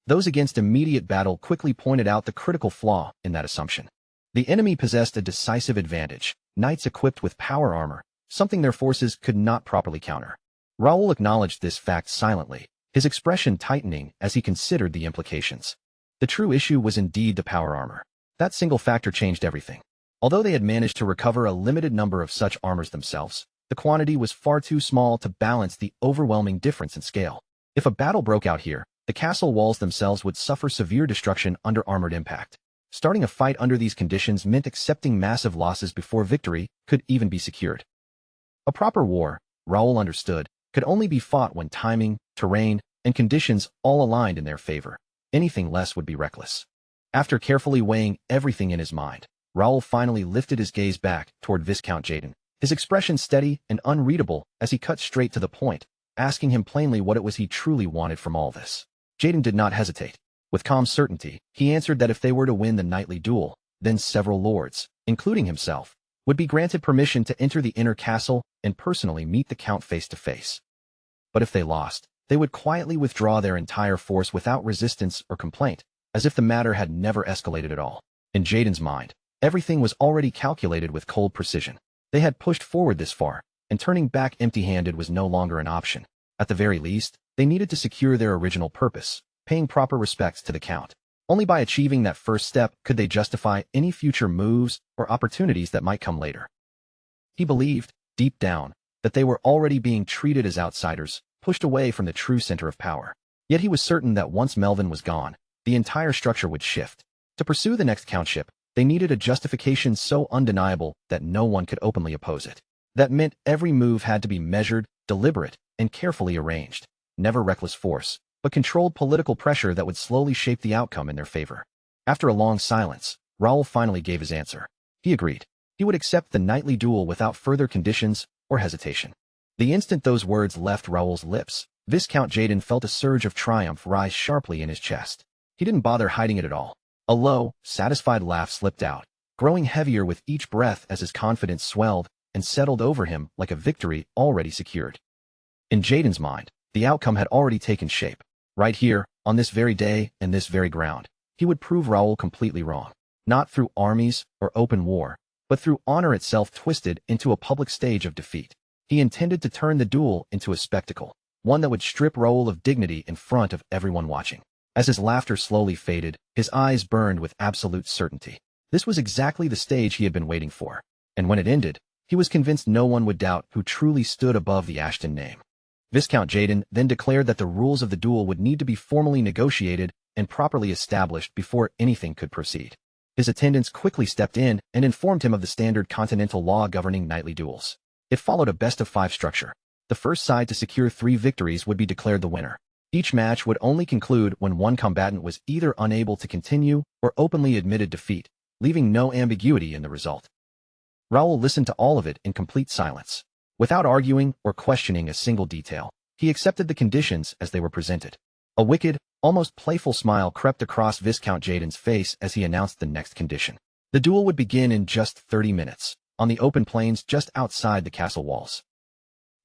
Those against immediate battle quickly pointed out the critical flaw in that assumption. The enemy possessed a decisive advantage, knights equipped with power armor, something their forces could not properly counter. Raoul acknowledged this fact silently, his expression tightening as he considered the implications. The true issue was indeed the power armor. That single factor changed everything. Although they had managed to recover a limited number of such armors themselves, the quantity was far too small to balance the overwhelming difference in scale. If a battle broke out here, the castle walls themselves would suffer severe destruction under armored impact. Starting a fight under these conditions meant accepting massive losses before victory could even be secured. A proper war, Raoul understood, could only be fought when timing, terrain, and conditions all aligned in their favor. Anything less would be reckless. After carefully weighing everything in his mind, Raoul finally lifted his gaze back toward Viscount Jaden, his expression steady and unreadable as he cut straight to the point, asking him plainly what it was he truly wanted from all this. Jaden did not hesitate. With calm certainty, he answered that if they were to win the knightly duel, then several lords, including himself, would be granted permission to enter the inner castle and personally meet the Count face to face. But if they lost, they would quietly withdraw their entire force without resistance or complaint, as if the matter had never escalated at all. In Jaden's mind, everything was already calculated with cold precision. They had pushed forward this far, and turning back empty-handed was no longer an option. At the very least, they needed to secure their original purpose, paying proper respects to the Count. Only by achieving that first step could they justify any future moves or opportunities that might come later. He believed, deep down, that they were already being treated as outsiders, pushed away from the true center of power. Yet he was certain that once Melvin was gone, the entire structure would shift. To pursue the next countship, they needed a justification so undeniable that no one could openly oppose it. That meant every move had to be measured, deliberate, and carefully arranged. Never reckless force, but controlled political pressure that would slowly shape the outcome in their favor. After a long silence, Raoul finally gave his answer. He agreed. He would accept the nightly duel without further conditions or hesitation. The instant those words left Raoul's lips, Viscount Jaden felt a surge of triumph rise sharply in his chest. He didn't bother hiding it at all. A low, satisfied laugh slipped out, growing heavier with each breath as his confidence swelled and settled over him like a victory already secured. In Jaden's mind, the outcome had already taken shape. Right here, on this very day and this very ground, he would prove Raoul completely wrong. Not through armies or open war, but through honor itself twisted into a public stage of defeat. He intended to turn the duel into a spectacle, one that would strip Raoul of dignity in front of everyone watching. As his laughter slowly faded, his eyes burned with absolute certainty. This was exactly the stage he had been waiting for. And when it ended, he was convinced no one would doubt who truly stood above the Ashton name. Viscount Jaden then declared that the rules of the duel would need to be formally negotiated and properly established before anything could proceed. His attendants quickly stepped in and informed him of the standard continental law governing nightly duels. It followed a best-of-5 structure. The first side to secure 3 victories would be declared the winner. Each match would only conclude when one combatant was either unable to continue or openly admitted defeat, leaving no ambiguity in the result. Raoul listened to all of it in complete silence. Without arguing or questioning a single detail, he accepted the conditions as they were presented. A wicked, almost playful smile crept across Viscount Jaden's face as he announced the next condition. The duel would begin in just 30 minutes, on the open plains just outside the castle walls.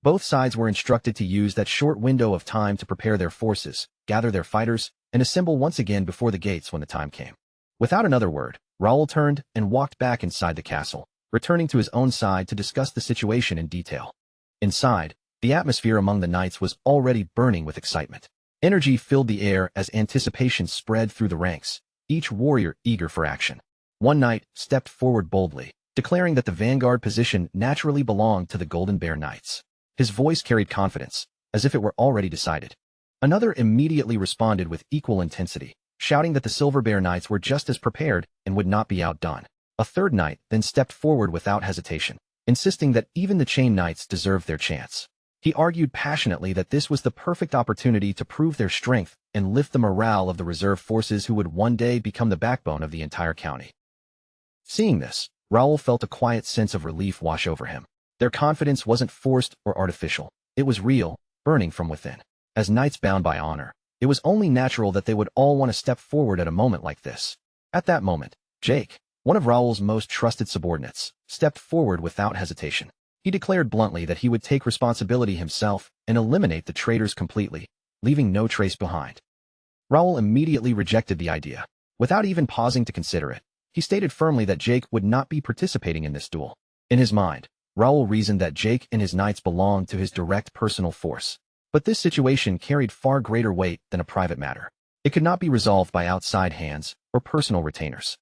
Both sides were instructed to use that short window of time to prepare their forces, gather their fighters, and assemble once again before the gates when the time came. Without another word, Raoul turned and walked back inside the castle, returning to his own side to discuss the situation in detail. Inside, the atmosphere among the knights was already burning with excitement. Energy filled the air as anticipation spread through the ranks, each warrior eager for action. One knight stepped forward boldly, declaring that the vanguard position naturally belonged to the Golden Bear Knights. His voice carried confidence, as if it were already decided. Another immediately responded with equal intensity, shouting that the Silver Bear Knights were just as prepared and would not be outdone. A third knight then stepped forward without hesitation, insisting that even the Chain Knights deserved their chance. He argued passionately that this was the perfect opportunity to prove their strength and lift the morale of the reserve forces who would one day become the backbone of the entire county. Seeing this, Raoul felt a quiet sense of relief wash over him. Their confidence wasn't forced or artificial. It was real, burning from within. As knights bound by honor, it was only natural that they would all want to step forward at a moment like this. At that moment, Jake, one of Raoul's most trusted subordinates, stepped forward without hesitation. He declared bluntly that he would take responsibility himself and eliminate the traitors completely, leaving no trace behind. Raoul immediately rejected the idea. Without even pausing to consider it, he stated firmly that Jake would not be participating in this duel. In his mind, Raoul reasoned that Jake and his knights belonged to his direct personal force. But this situation carried far greater weight than a private matter. It could not be resolved by outside hands or personal retainers.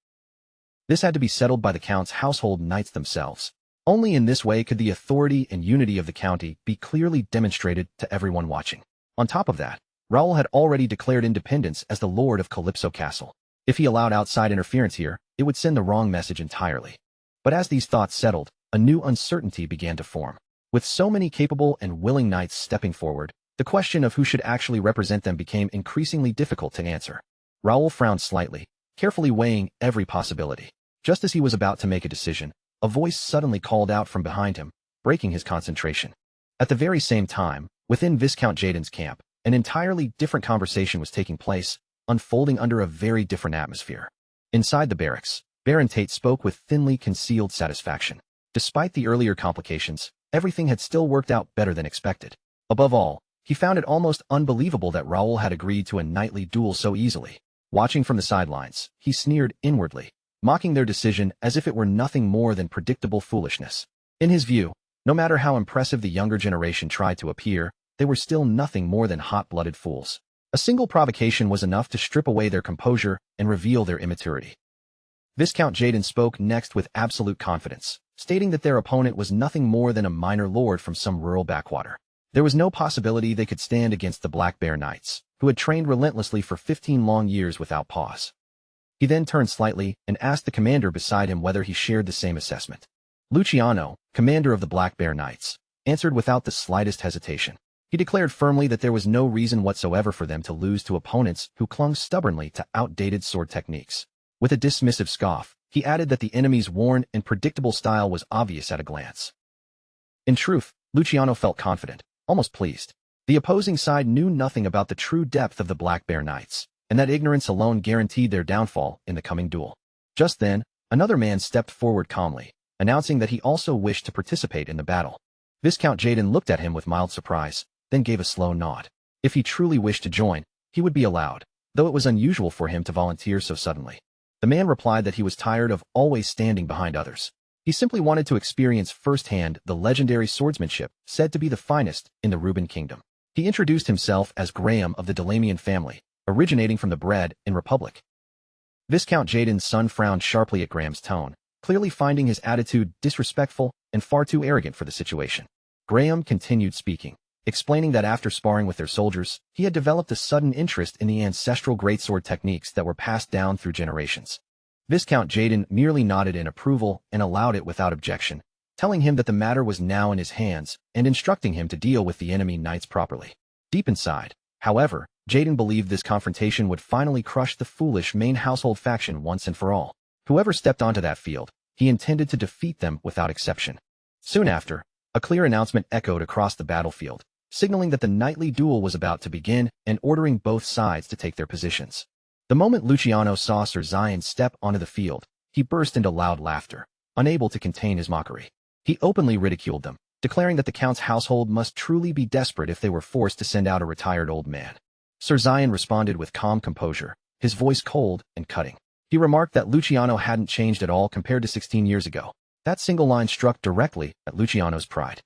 This had to be settled by the Count's household knights themselves. Only in this way could the authority and unity of the county be clearly demonstrated to everyone watching. On top of that, Raoul had already declared independence as the Lord of Calypso Castle. If he allowed outside interference here, it would send the wrong message entirely. But as these thoughts settled, a new uncertainty began to form. With so many capable and willing knights stepping forward, the question of who should actually represent them became increasingly difficult to answer. Raoul frowned slightly, carefully weighing every possibility. Just as he was about to make a decision, a voice suddenly called out from behind him, breaking his concentration. At the very same time, within Viscount Jaden's camp, an entirely different conversation was taking place, unfolding under a very different atmosphere. Inside the barracks, Baron Tate spoke with thinly concealed satisfaction. Despite the earlier complications, everything had still worked out better than expected. Above all, he found it almost unbelievable that Raoul had agreed to a nightly duel so easily. Watching from the sidelines, he sneered inwardly, mocking their decision as if it were nothing more than predictable foolishness. In his view, no matter how impressive the younger generation tried to appear, they were still nothing more than hot-blooded fools. A single provocation was enough to strip away their composure and reveal their immaturity. Viscount Jaden spoke next with absolute confidence, stating that their opponent was nothing more than a minor lord from some rural backwater. There was no possibility they could stand against the Black Bear Knights, who had trained relentlessly for 15 long years without pause. He then turned slightly and asked the commander beside him whether he shared the same assessment. Luciano, commander of the Black Bear Knights, answered without the slightest hesitation. He declared firmly that there was no reason whatsoever for them to lose to opponents who clung stubbornly to outdated sword techniques. With a dismissive scoff, he added that the enemy's worn and predictable style was obvious at a glance. In truth, Luciano felt confident, almost pleased. The opposing side knew nothing about the true depth of the Black Bear Knights, and that ignorance alone guaranteed their downfall in the coming duel. Just then, another man stepped forward calmly, announcing that he also wished to participate in the battle. Viscount Jaden looked at him with mild surprise, then gave a slow nod. If he truly wished to join, he would be allowed, though it was unusual for him to volunteer so suddenly. The man replied that he was tired of always standing behind others. He simply wanted to experience firsthand the legendary swordsmanship said to be the finest in the Reuben Kingdom. He introduced himself as Graham of the Delamian family, originating from the Bread in Republic. Viscount Jaden's son frowned sharply at Graham's tone, clearly finding his attitude disrespectful and far too arrogant for the situation. Graham continued speaking, explaining that after sparring with their soldiers, he had developed a sudden interest in the ancestral greatsword techniques that were passed down through generations. Viscount Jaden merely nodded in approval and allowed it without objection, telling him that the matter was now in his hands and instructing him to deal with the enemy knights properly. Deep inside, however, Jaden believed this confrontation would finally crush the foolish main household faction once and for all. Whoever stepped onto that field, he intended to defeat them without exception. Soon after, a clear announcement echoed across the battlefield, signaling that the nightly duel was about to begin and ordering both sides to take their positions. The moment Luciano saw Sir Zion step onto the field, he burst into loud laughter, unable to contain his mockery. He openly ridiculed them, declaring that the Count's household must truly be desperate if they were forced to send out a retired old man. Sir Zion responded with calm composure, his voice cold and cutting. He remarked that Luciano hadn't changed at all compared to 16 years ago. That single line struck directly at Luciano's pride.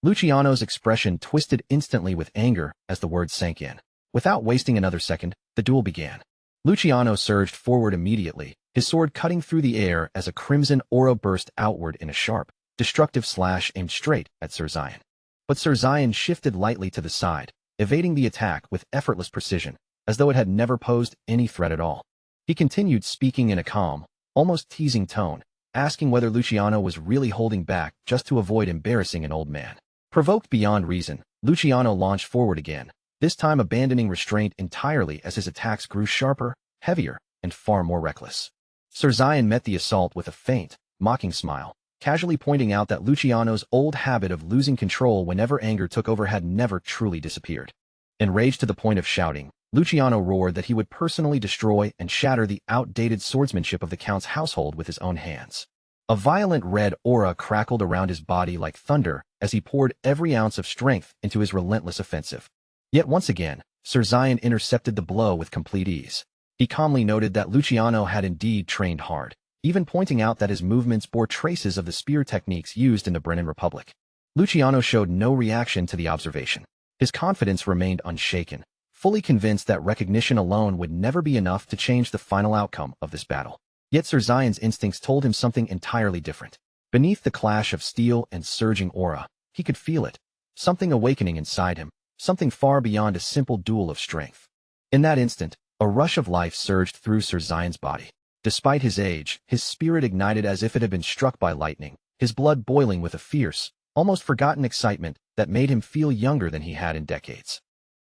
Luciano's expression twisted instantly with anger as the words sank in. Without wasting another second, the duel began. Luciano surged forward immediately, his sword cutting through the air as a crimson aura burst outward in a sharp, destructive slash aimed straight at Sir Zion. But Sir Zion shifted lightly to the side, evading the attack with effortless precision, as though it had never posed any threat at all. He continued speaking in a calm, almost teasing tone, asking whether Luciano was really holding back just to avoid embarrassing an old man. Provoked beyond reason, Luciano launched forward again, this time abandoning restraint entirely as his attacks grew sharper, heavier, and far more reckless. Sir Zion met the assault with a faint, mocking smile, casually pointing out that Luciano's old habit of losing control whenever anger took over had never truly disappeared. Enraged to the point of shouting, Luciano roared that he would personally destroy and shatter the outdated swordsmanship of the Count's household with his own hands. A violent red aura crackled around his body like thunder as he poured every ounce of strength into his relentless offensive. Yet once again, Sir Zion intercepted the blow with complete ease. He calmly noted that Luciano had indeed trained hard, even pointing out that his movements bore traces of the spear techniques used in the Brennan Republic. Luciano showed no reaction to the observation. His confidence remained unshaken, fully convinced that recognition alone would never be enough to change the final outcome of this battle. Yet Sir Zion's instincts told him something entirely different. Beneath the clash of steel and surging aura, he could feel it, something awakening inside him, something far beyond a simple duel of strength. In that instant, a rush of life surged through Sir Zion's body. Despite his age, his spirit ignited as if it had been struck by lightning, his blood boiling with a fierce, almost forgotten excitement that made him feel younger than he had in decades.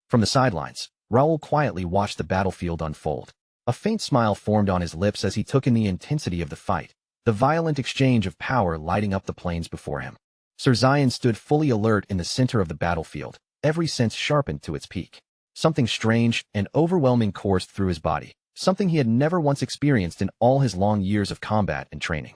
From the sidelines, Raoul quietly watched the battlefield unfold. A faint smile formed on his lips as he took in the intensity of the fight, the violent exchange of power lighting up the plains before him. Sir Zion stood fully alert in the center of the battlefield, every sense sharpened to its peak. Something strange and overwhelming coursed through his body, something he had never once experienced in all his long years of combat and training.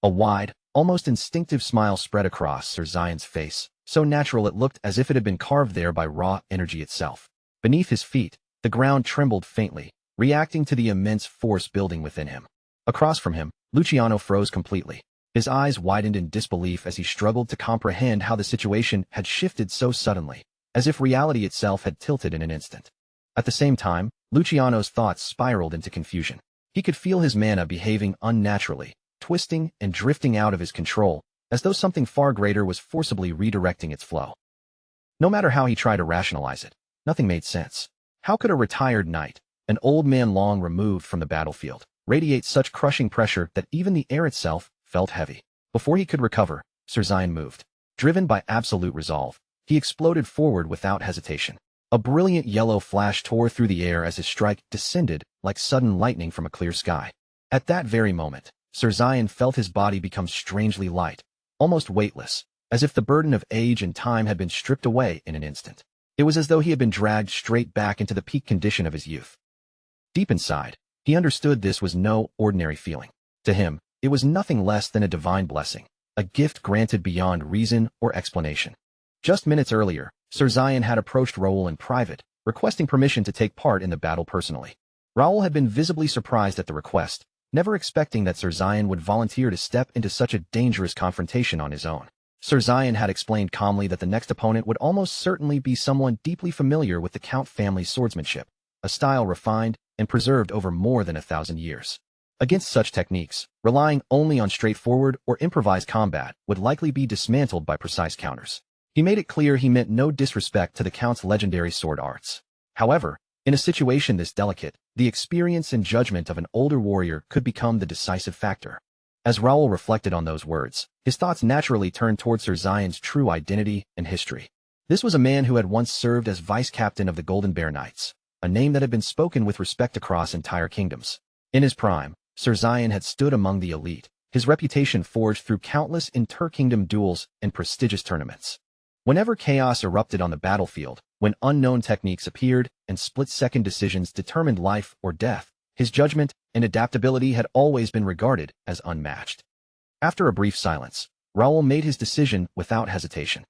A wide, Almost instinctive smile spread across Sir Zion's face, so natural it looked as if it had been carved there by raw energy itself. Beneath his feet, the ground trembled faintly, reacting to the immense force building within him. Across from him, Luciano froze completely. His eyes widened in disbelief as he struggled to comprehend how the situation had shifted so suddenly, as if reality itself had tilted in an instant. At the same time, Luciano's thoughts spiraled into confusion. He could feel his mana behaving unnaturally, twisting and drifting out of his control, as though something far greater was forcibly redirecting its flow. No matter how he tried to rationalize it, nothing made sense. How could a retired knight, an old man long removed from the battlefield, radiate such crushing pressure that even the air itself felt heavy? Before he could recover, Sir Zion moved. Driven by absolute resolve, he exploded forward without hesitation. A brilliant yellow flash tore through the air as his strike descended like sudden lightning from a clear sky. At that very moment, Sir Zion felt his body become strangely light, almost weightless, as if the burden of age and time had been stripped away in an instant. It was as though he had been dragged straight back into the peak condition of his youth. Deep inside, he understood this was no ordinary feeling. To him, it was nothing less than a divine blessing, a gift granted beyond reason or explanation. Just minutes earlier, Sir Zion had approached Raoul in private, requesting permission to take part in the battle personally. Raoul had been visibly surprised at the request, never expecting that Sir Zion would volunteer to step into such a dangerous confrontation on his own. Sir Zion had explained calmly that the next opponent would almost certainly be someone deeply familiar with the Count family's swordsmanship, a style refined and preserved over more than 1,000 years. Against such techniques, relying only on straightforward or improvised combat would likely be dismantled by precise counters. He made it clear he meant no disrespect to the Count's legendary sword arts. However, in a situation this delicate, the experience and judgment of an older warrior could become the decisive factor. As Raoul reflected on those words, his thoughts naturally turned toward Sir Zion's true identity and history. This was a man who had once served as vice-captain of the Golden Bear Knights, a name that had been spoken with respect across entire kingdoms. In his prime, Sir Zion had stood among the elite, his reputation forged through countless inter-kingdom duels and prestigious tournaments. Whenever chaos erupted on the battlefield, when unknown techniques appeared and split-second decisions determined life or death, his judgment and adaptability had always been regarded as unmatched. After a brief silence, Raoul made his decision without hesitation.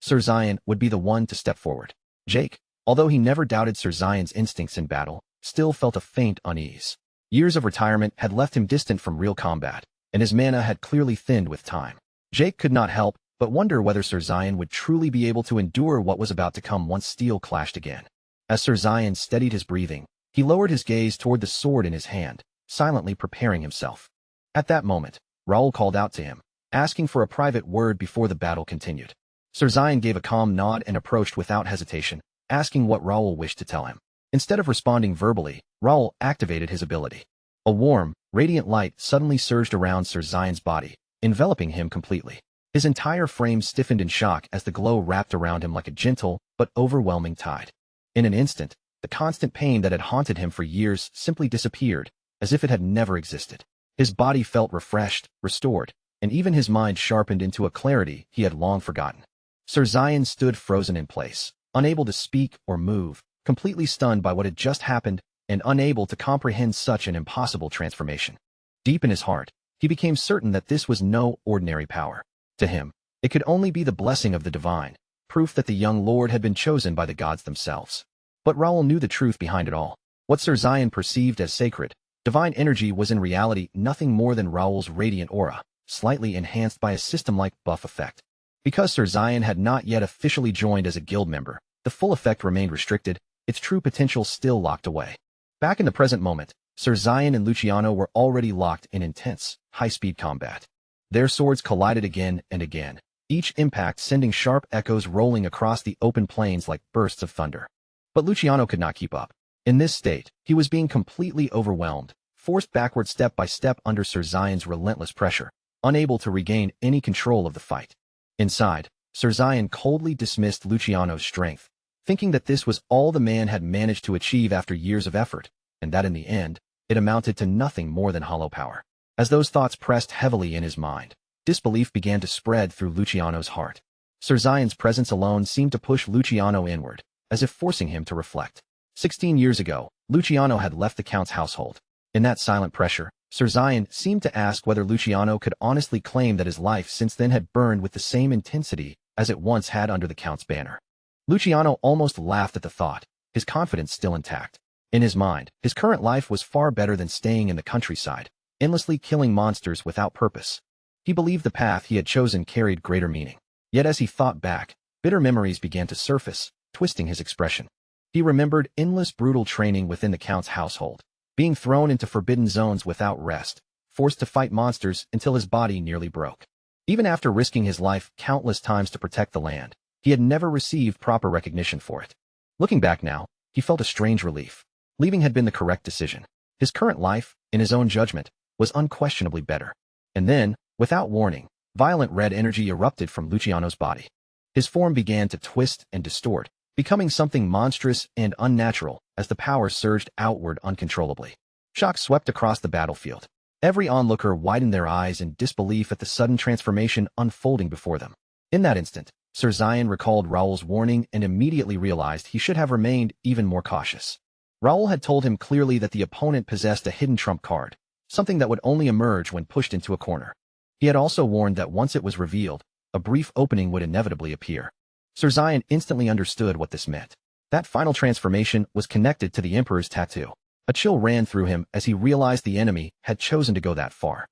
Sir Zion would be the one to step forward. Jake, although he never doubted Sir Zion's instincts in battle, still felt a faint unease. Years of retirement had left him distant from real combat, and his mana had clearly thinned with time. Jake could not help but wonder whether Sir Zion would truly be able to endure what was about to come once steel clashed again. As Sir Zion steadied his breathing, he lowered his gaze toward the sword in his hand, silently preparing himself. At that moment, Raoul called out to him, asking for a private word before the battle continued. Sir Zion gave a calm nod and approached without hesitation, asking what Raoul wished to tell him. Instead of responding verbally, Raoul activated his ability. A warm, radiant light suddenly surged around Sir Zion's body, enveloping him completely. His entire frame stiffened in shock as the glow wrapped around him like a gentle but overwhelming tide. In an instant, the constant pain that had haunted him for years simply disappeared, as if it had never existed. His body felt refreshed, restored, and even his mind sharpened into a clarity he had long forgotten. Sir Zion stood frozen in place, unable to speak or move, completely stunned by what had just happened and unable to comprehend such an impossible transformation. Deep in his heart, he became certain that this was no ordinary power. To him, it could only be the blessing of the divine, proof that the young lord had been chosen by the gods themselves. But Raoul knew the truth behind it all. What Sir Zion perceived as sacred, divine energy was in reality nothing more than Raoul's radiant aura, slightly enhanced by a system-like buff effect. Because Sir Zion had not yet officially joined as a guild member, the full effect remained restricted, its true potential still locked away. Back in the present moment, Sir Zion and Luciano were already locked in intense, high-speed combat. Their swords collided again and again, each impact sending sharp echoes rolling across the open plains like bursts of thunder. But Luciano could not keep up. In this state, he was being completely overwhelmed, forced backward step by step under Sir Zion's relentless pressure, unable to regain any control of the fight. Inside, Sir Zion coldly dismissed Luciano's strength, thinking that this was all the man had managed to achieve after years of effort, and that in the end, it amounted to nothing more than hollow power. As those thoughts pressed heavily in his mind, disbelief began to spread through Luciano's heart. Sir Zion's presence alone seemed to push Luciano inward, as if forcing him to reflect. 16 years ago, Luciano had left the Count's household. In that silent pressure, Sir Zion seemed to ask whether Luciano could honestly claim that his life since then had burned with the same intensity as it once had under the Count's banner. Luciano almost laughed at the thought, his confidence still intact. In his mind, his current life was far better than staying in the countryside, endlessly killing monsters without purpose. He believed the path he had chosen carried greater meaning. Yet as he thought back, bitter memories began to surface, twisting his expression. He remembered endless brutal training within the Count's household, being thrown into forbidden zones without rest, forced to fight monsters until his body nearly broke. Even after risking his life countless times to protect the land, he had never received proper recognition for it. Looking back now, he felt a strange relief. Leaving had been the correct decision. His current life, in his own judgment, was unquestionably better. And then, without warning, violent red energy erupted from Luciano's body. His form began to twist and distort, becoming something monstrous and unnatural as the power surged outward uncontrollably. Shock swept across the battlefield. Every onlooker widened their eyes in disbelief at the sudden transformation unfolding before them. In that instant, Sir Zion recalled Raoul's warning and immediately realized he should have remained even more cautious. Raoul had told him clearly that the opponent possessed a hidden trump card, something that would only emerge when pushed into a corner. He had also warned that once it was revealed, a brief opening would inevitably appear. Sir Zion instantly understood what this meant. That final transformation was connected to the Emperor's tattoo. A chill ran through him as he realized the enemy had chosen to go that far.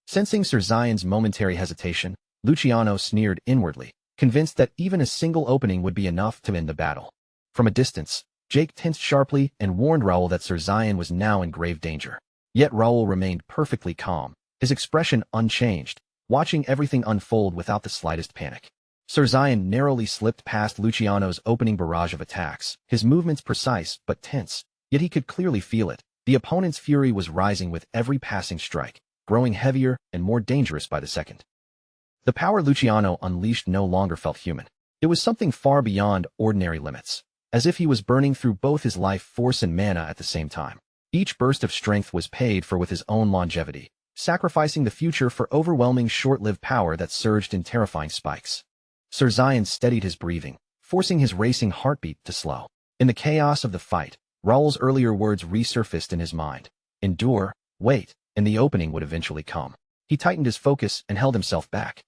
Sensing Sir Zion's momentary hesitation, Luciano sneered inwardly, convinced that even a single opening would be enough to end the battle. From a distance, Jake tensed sharply and warned Raoul that Sir Zion was now in grave danger. Yet Raoul remained perfectly calm, his expression unchanged, watching everything unfold without the slightest panic. Sir Zion narrowly slipped past Luciano's opening barrage of attacks, his movements precise but tense, yet he could clearly feel it. The opponent's fury was rising with every passing strike, growing heavier and more dangerous by the second. The power Luciano unleashed no longer felt human. It was something far beyond ordinary limits, as if he was burning through both his life force and mana at the same time. Each burst of strength was paid for with his own longevity, sacrificing the future for overwhelming short-lived power that surged in terrifying spikes. Sir Zion steadied his breathing, forcing his racing heartbeat to slow. In the chaos of the fight, Raoul's earlier words resurfaced in his mind. Endure, wait, and the opening would eventually come. He tightened his focus and held himself back.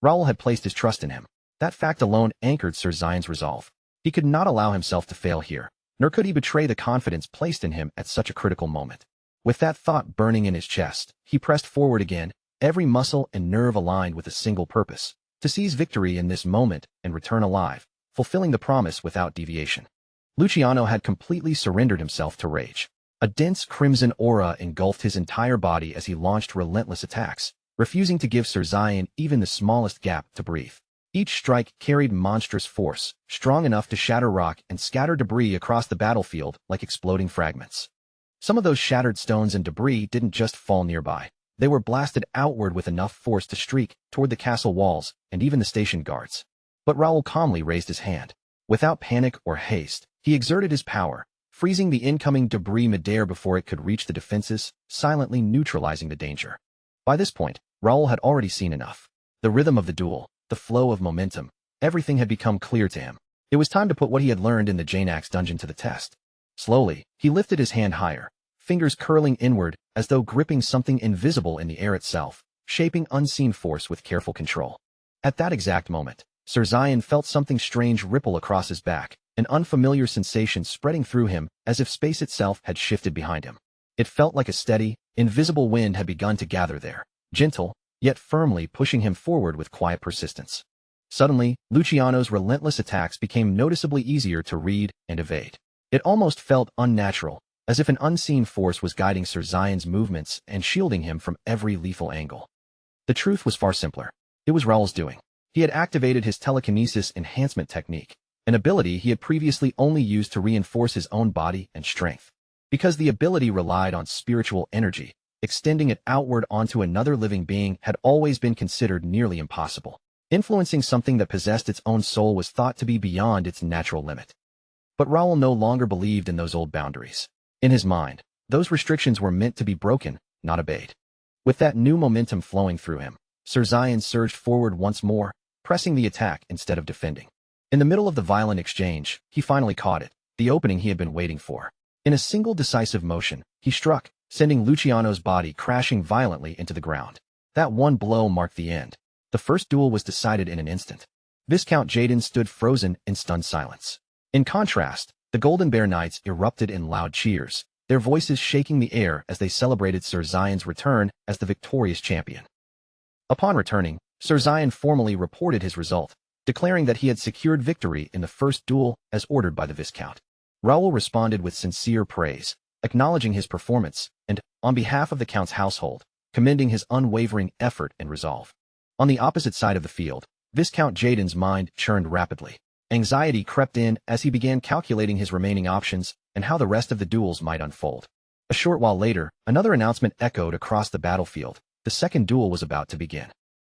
Raoul had placed his trust in him. That fact alone anchored Sir Zion's resolve. He could not allow himself to fail here, nor could he betray the confidence placed in him at such a critical moment. With that thought burning in his chest, he pressed forward again, every muscle and nerve aligned with a single purpose: to seize victory in this moment and return alive, fulfilling the promise without deviation. Luciano had completely surrendered himself to rage. A dense crimson aura engulfed his entire body as he launched relentless attacks, refusing to give Sir Zion even the smallest gap to breathe. Each strike carried monstrous force, strong enough to shatter rock and scatter debris across the battlefield like exploding fragments. Some of those shattered stones and debris didn't just fall nearby. They were blasted outward with enough force to streak toward the castle walls and even the station guards. But Raoul calmly raised his hand. Without panic or haste, he exerted his power, freezing the incoming debris midair before it could reach the defenses, silently neutralizing the danger. By this point, Raoul had already seen enough. The rhythm of the duel, the flow of momentum, everything had become clear to him. It was time to put what he had learned in the Janax dungeon to the test. Slowly, he lifted his hand higher, fingers curling inward as though gripping something invisible in the air itself, shaping unseen force with careful control. At that exact moment, Sir Zion felt something strange ripple across his back, an unfamiliar sensation spreading through him as if space itself had shifted behind him. It felt like a steady, invisible wind had begun to gather there, gentle, yet firmly pushing him forward with quiet persistence. Suddenly, Luciano's relentless attacks became noticeably easier to read and evade. It almost felt unnatural, as if an unseen force was guiding Sir Zion's movements and shielding him from every lethal angle. The truth was far simpler. It was Raoul's doing. He had activated his telekinesis enhancement technique, an ability he had previously only used to reinforce his own body and strength. Because the ability relied on spiritual energy, extending it outward onto another living being had always been considered nearly impossible. Influencing something that possessed its own soul was thought to be beyond its natural limit. But Raoul no longer believed in those old boundaries. In his mind, those restrictions were meant to be broken, not obeyed. With that new momentum flowing through him, Sir Zion surged forward once more, pressing the attack instead of defending. In the middle of the violent exchange, he finally caught it, the opening he had been waiting for. In a single decisive motion, he struck, sending Luciano's body crashing violently into the ground. That one blow marked the end. The first duel was decided in an instant. Viscount Jaden stood frozen in stunned silence. In contrast, the Golden Bear Knights erupted in loud cheers, their voices shaking the air as they celebrated Sir Zion's return as the victorious champion. Upon returning, Sir Zion formally reported his result, declaring that he had secured victory in the first duel as ordered by the Viscount. Raoul responded with sincere praise, acknowledging his performance and, on behalf of the Count's household, commending his unwavering effort and resolve. On the opposite side of the field, Viscount Jaden's mind churned rapidly. Anxiety crept in as he began calculating his remaining options and how the rest of the duels might unfold. A short while later, another announcement echoed across the battlefield. The second duel was about to begin.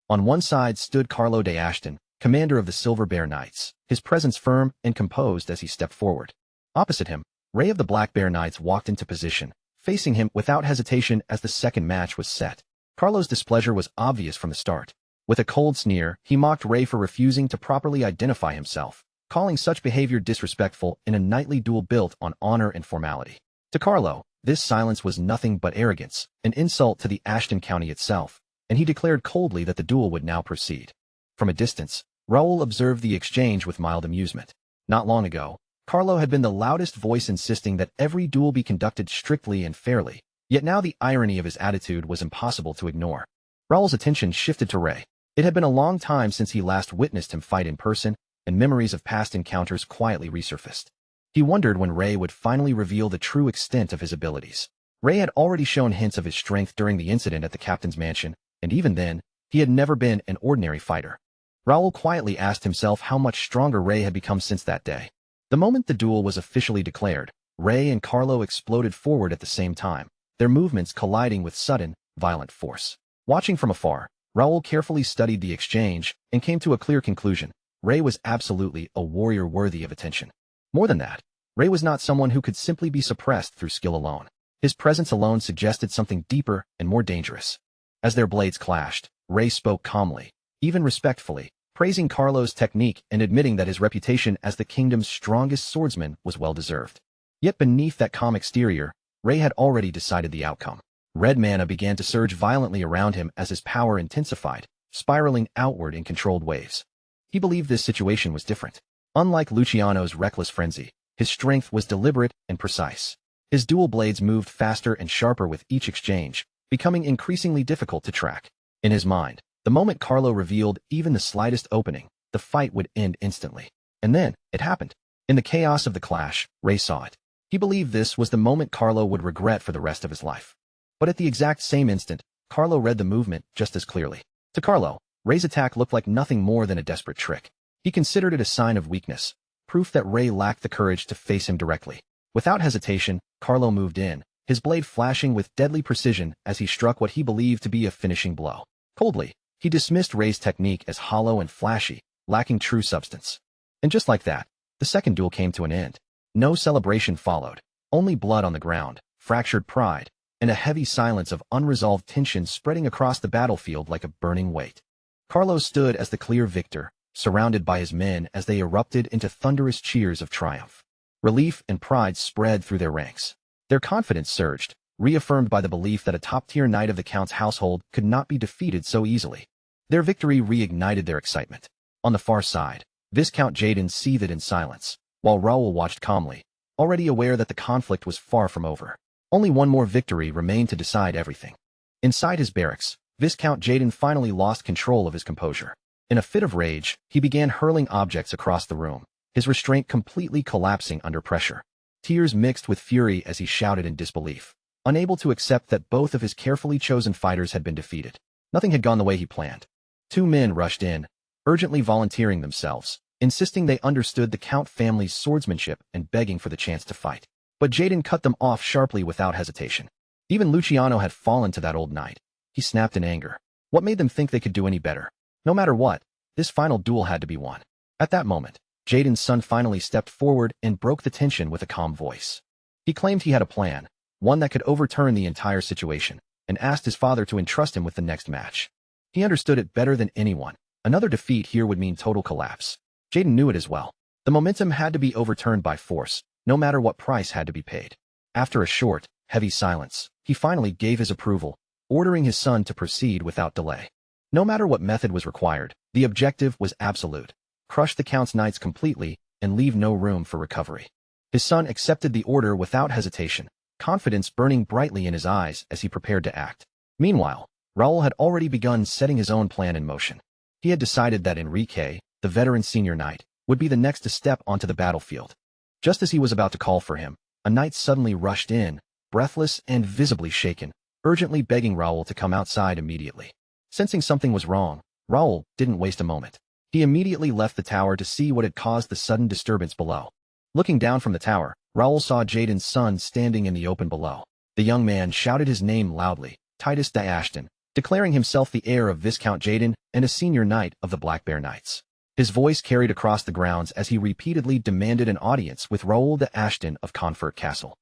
On one side stood Carlo de Ashton, commander of the Silver Bear Knights, his presence firm and composed as he stepped forward. Opposite him, Ray of the Black Bear Knights walked into position, facing him without hesitation as the second match was set. Carlo's displeasure was obvious from the start. With a cold sneer, he mocked Ray for refusing to properly identify himself, calling such behavior disrespectful in a knightly duel built on honor and formality. To Carlo, this silence was nothing but arrogance, an insult to the Ashton County itself, and he declared coldly that the duel would now proceed. From a distance, Raoul observed the exchange with mild amusement. Not long ago, Carlo had been the loudest voice insisting that every duel be conducted strictly and fairly, yet now the irony of his attitude was impossible to ignore. Raoul's attention shifted to Ray. It had been a long time since he last witnessed him fight in person, and memories of past encounters quietly resurfaced. He wondered when Ray would finally reveal the true extent of his abilities. Ray had already shown hints of his strength during the incident at the captain's mansion, and even then, he had never been an ordinary fighter. Raoul quietly asked himself how much stronger Ray had become since that day. The moment the duel was officially declared, Ray and Carlo exploded forward at the same time, their movements colliding with sudden, violent force. Watching from afar, Raoul carefully studied the exchange and came to a clear conclusion. Ray was absolutely a warrior worthy of attention. More than that, Ray was not someone who could simply be suppressed through skill alone. His presence alone suggested something deeper and more dangerous. As their blades clashed, Ray spoke calmly, even respectfully, praising Carlo's technique and admitting that his reputation as the kingdom's strongest swordsman was well-deserved. Yet beneath that calm exterior, Ray had already decided the outcome. Red mana began to surge violently around him as his power intensified, spiraling outward in controlled waves. He believed this situation was different. Unlike Luciano's reckless frenzy, his strength was deliberate and precise. His dual blades moved faster and sharper with each exchange, becoming increasingly difficult to track. In his mind, the moment Carlo revealed even the slightest opening, the fight would end instantly. And then, it happened. In the chaos of the clash, Ray saw it. He believed this was the moment Carlo would regret for the rest of his life. But at the exact same instant, Carlo read the movement just as clearly. To Carlo, Ray's attack looked like nothing more than a desperate trick. He considered it a sign of weakness, proof that Ray lacked the courage to face him directly. Without hesitation, Carlo moved in, his blade flashing with deadly precision as he struck what he believed to be a finishing blow. Coldly, he dismissed Ray's technique as hollow and flashy, lacking true substance. And just like that, the second duel came to an end. No celebration followed, only blood on the ground, fractured pride, and a heavy silence of unresolved tension spreading across the battlefield like a burning weight. Carlo stood as the clear victor, surrounded by his men as they erupted into thunderous cheers of triumph. Relief and pride spread through their ranks. Their confidence surged, reaffirmed by the belief that a top-tier knight of the Count's household could not be defeated so easily. Their victory reignited their excitement. On the far side, Viscount Jaden seethed in silence, while Raoul watched calmly, already aware that the conflict was far from over. Only one more victory remained to decide everything. Inside his barracks, Viscount Jaden finally lost control of his composure. In a fit of rage, he began hurling objects across the room, his restraint completely collapsing under pressure. Tears mixed with fury as he shouted in disbelief, unable to accept that both of his carefully chosen fighters had been defeated. Nothing had gone the way he planned. Two men rushed in, urgently volunteering themselves, insisting they understood the Count family's swordsmanship and begging for the chance to fight. But Jaden cut them off sharply without hesitation. Even Luciano had fallen to that old knight. He snapped in anger. What made them think they could do any better? No matter what, this final duel had to be won. At that moment, Jaden's son finally stepped forward and broke the tension with a calm voice. He claimed he had a plan, one that could overturn the entire situation, and asked his father to entrust him with the next match. He understood it better than anyone. Another defeat here would mean total collapse. Jaden knew it as well. The momentum had to be overturned by force, no matter what price had to be paid. After a short, heavy silence, he finally gave his approval, ordering his son to proceed without delay. No matter what method was required, the objective was absolute: crush the Count's knights completely and leave no room for recovery. His son accepted the order without hesitation, confidence burning brightly in his eyes as he prepared to act. Meanwhile, Raoul had already begun setting his own plan in motion. He had decided that Enrique, the veteran senior knight, would be the next to step onto the battlefield. Just as he was about to call for him, a knight suddenly rushed in, breathless and visibly shaken, urgently begging Raoul to come outside immediately. Sensing something was wrong, Raoul didn't waste a moment. He immediately left the tower to see what had caused the sudden disturbance below. Looking down from the tower, Raoul saw Jaden's son standing in the open below. The young man shouted his name loudly, Titus d'Ashton, declaring himself the heir of Viscount Jaden and a senior knight of the Black Bear Knights. His voice carried across the grounds as he repeatedly demanded an audience with Raoul d'Ashton of Confort Castle.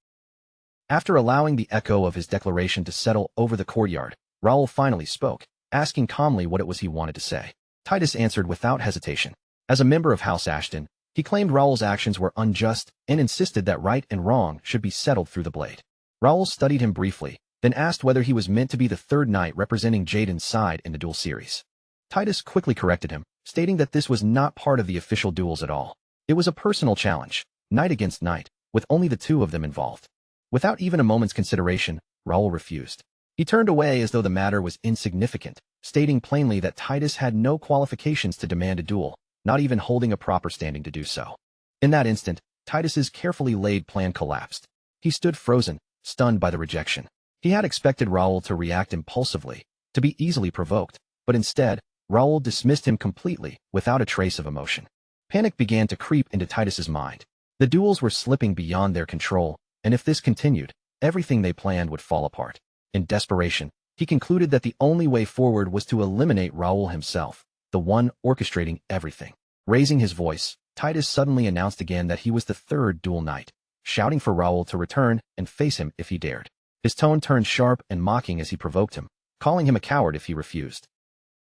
After allowing the echo of his declaration to settle over the courtyard, Raoul finally spoke, asking calmly what it was he wanted to say. Titus answered without hesitation. As a member of House Ashton, he claimed Raoul's actions were unjust and insisted that right and wrong should be settled through the blade. Raoul studied him briefly, then asked whether he was meant to be the third knight representing Jaden's side in the duel series. Titus quickly corrected him, stating that this was not part of the official duels at all. It was a personal challenge, knight against knight, with only the two of them involved. Without even a moment's consideration, Raoul refused. He turned away as though the matter was insignificant, stating plainly that Titus had no qualifications to demand a duel, not even holding a proper standing to do so. In that instant, Titus's carefully laid plan collapsed. He stood frozen, stunned by the rejection. He had expected Raoul to react impulsively, to be easily provoked, but instead, Raoul dismissed him completely, without a trace of emotion. Panic began to creep into Titus's mind. The duels were slipping beyond their control, and if this continued, everything they planned would fall apart. In desperation, he concluded that the only way forward was to eliminate Raoul himself, the one orchestrating everything. Raising his voice, Titus suddenly announced again that he was the third duel knight, shouting for Raoul to return and face him if he dared. His tone turned sharp and mocking as he provoked him, calling him a coward if he refused.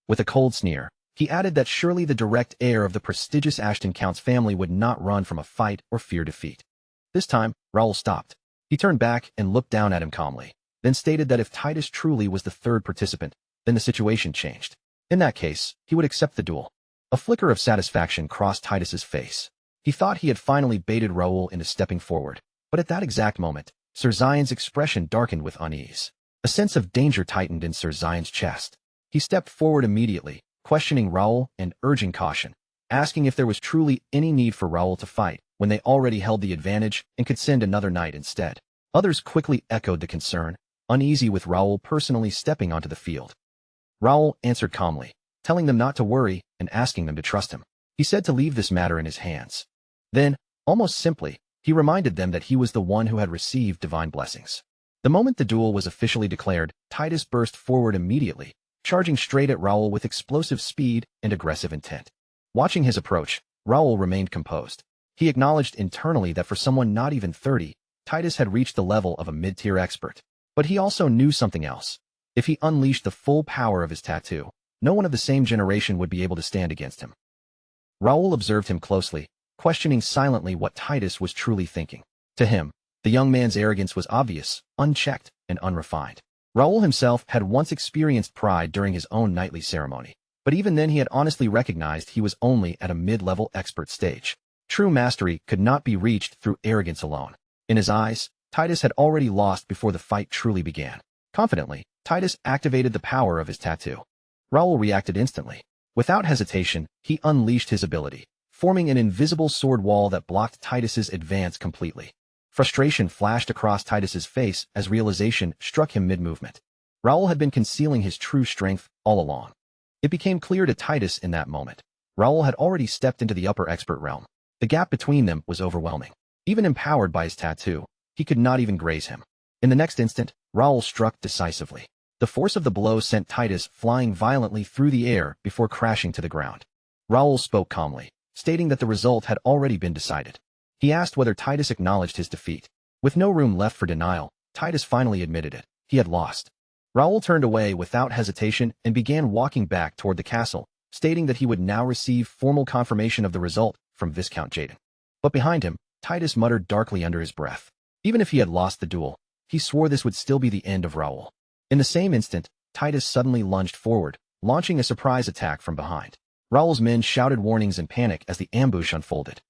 With a cold sneer, he added that surely the direct heir of the prestigious Ashton Count's family would not run from a fight or fear defeat. This time, Raoul stopped. He turned back and looked down at him calmly, then stated that if Titus truly was the third participant, then the situation changed. In that case, he would accept the duel. A flicker of satisfaction crossed Titus's face. He thought he had finally baited Raoul into stepping forward, but at that exact moment, Sir Zion's expression darkened with unease. A sense of danger tightened in Sir Zion's chest. He stepped forward immediately, questioning Raoul and urging caution, asking if there was truly any need for Raoul to fight when they already held the advantage and could send another knight instead. Others quickly echoed the concern, uneasy with Raoul personally stepping onto the field. Raoul answered calmly, telling them not to worry and asking them to trust him. He said to leave this matter in his hands. Then, almost simply, he reminded them that he was the one who had received divine blessings. The moment the duel was officially declared, Titus burst forward immediately, charging straight at Raoul with explosive speed and aggressive intent. Watching his approach, Raoul remained composed. He acknowledged internally that for someone not even 30, Titus had reached the level of a mid-tier expert. But he also knew something else. If he unleashed the full power of his tattoo, no one of the same generation would be able to stand against him. Raoul observed him closely, questioning silently what Titus was truly thinking. To him, the young man's arrogance was obvious, unchecked, and unrefined. Raoul himself had once experienced pride during his own knightly ceremony, but even then he had honestly recognized he was only at a mid-level expert stage. True mastery could not be reached through arrogance alone. In his eyes, Titus had already lost before the fight truly began. Confidently, Titus activated the power of his tattoo. Raoul reacted instantly. Without hesitation, he unleashed his ability, forming an invisible sword wall that blocked Titus's advance completely. Frustration flashed across Titus's face as realization struck him mid-movement. Raoul had been concealing his true strength all along. It became clear to Titus in that moment. Raoul had already stepped into the upper expert realm. The gap between them was overwhelming. Even empowered by his tattoo, he could not even graze him. In the next instant, Raoul struck decisively. The force of the blow sent Titus flying violently through the air before crashing to the ground. Raoul spoke calmly, stating that the result had already been decided. He asked whether Titus acknowledged his defeat. With no room left for denial, Titus finally admitted it. He had lost. Raoul turned away without hesitation and began walking back toward the castle, stating that he would now receive formal confirmation of the result from Viscount Jaden. But behind him, Titus muttered darkly under his breath. Even if he had lost the duel, he swore this would still be the end of Raoul. In the same instant, Titus suddenly lunged forward, launching a surprise attack from behind. Raoul's men shouted warnings in panic as the ambush unfolded.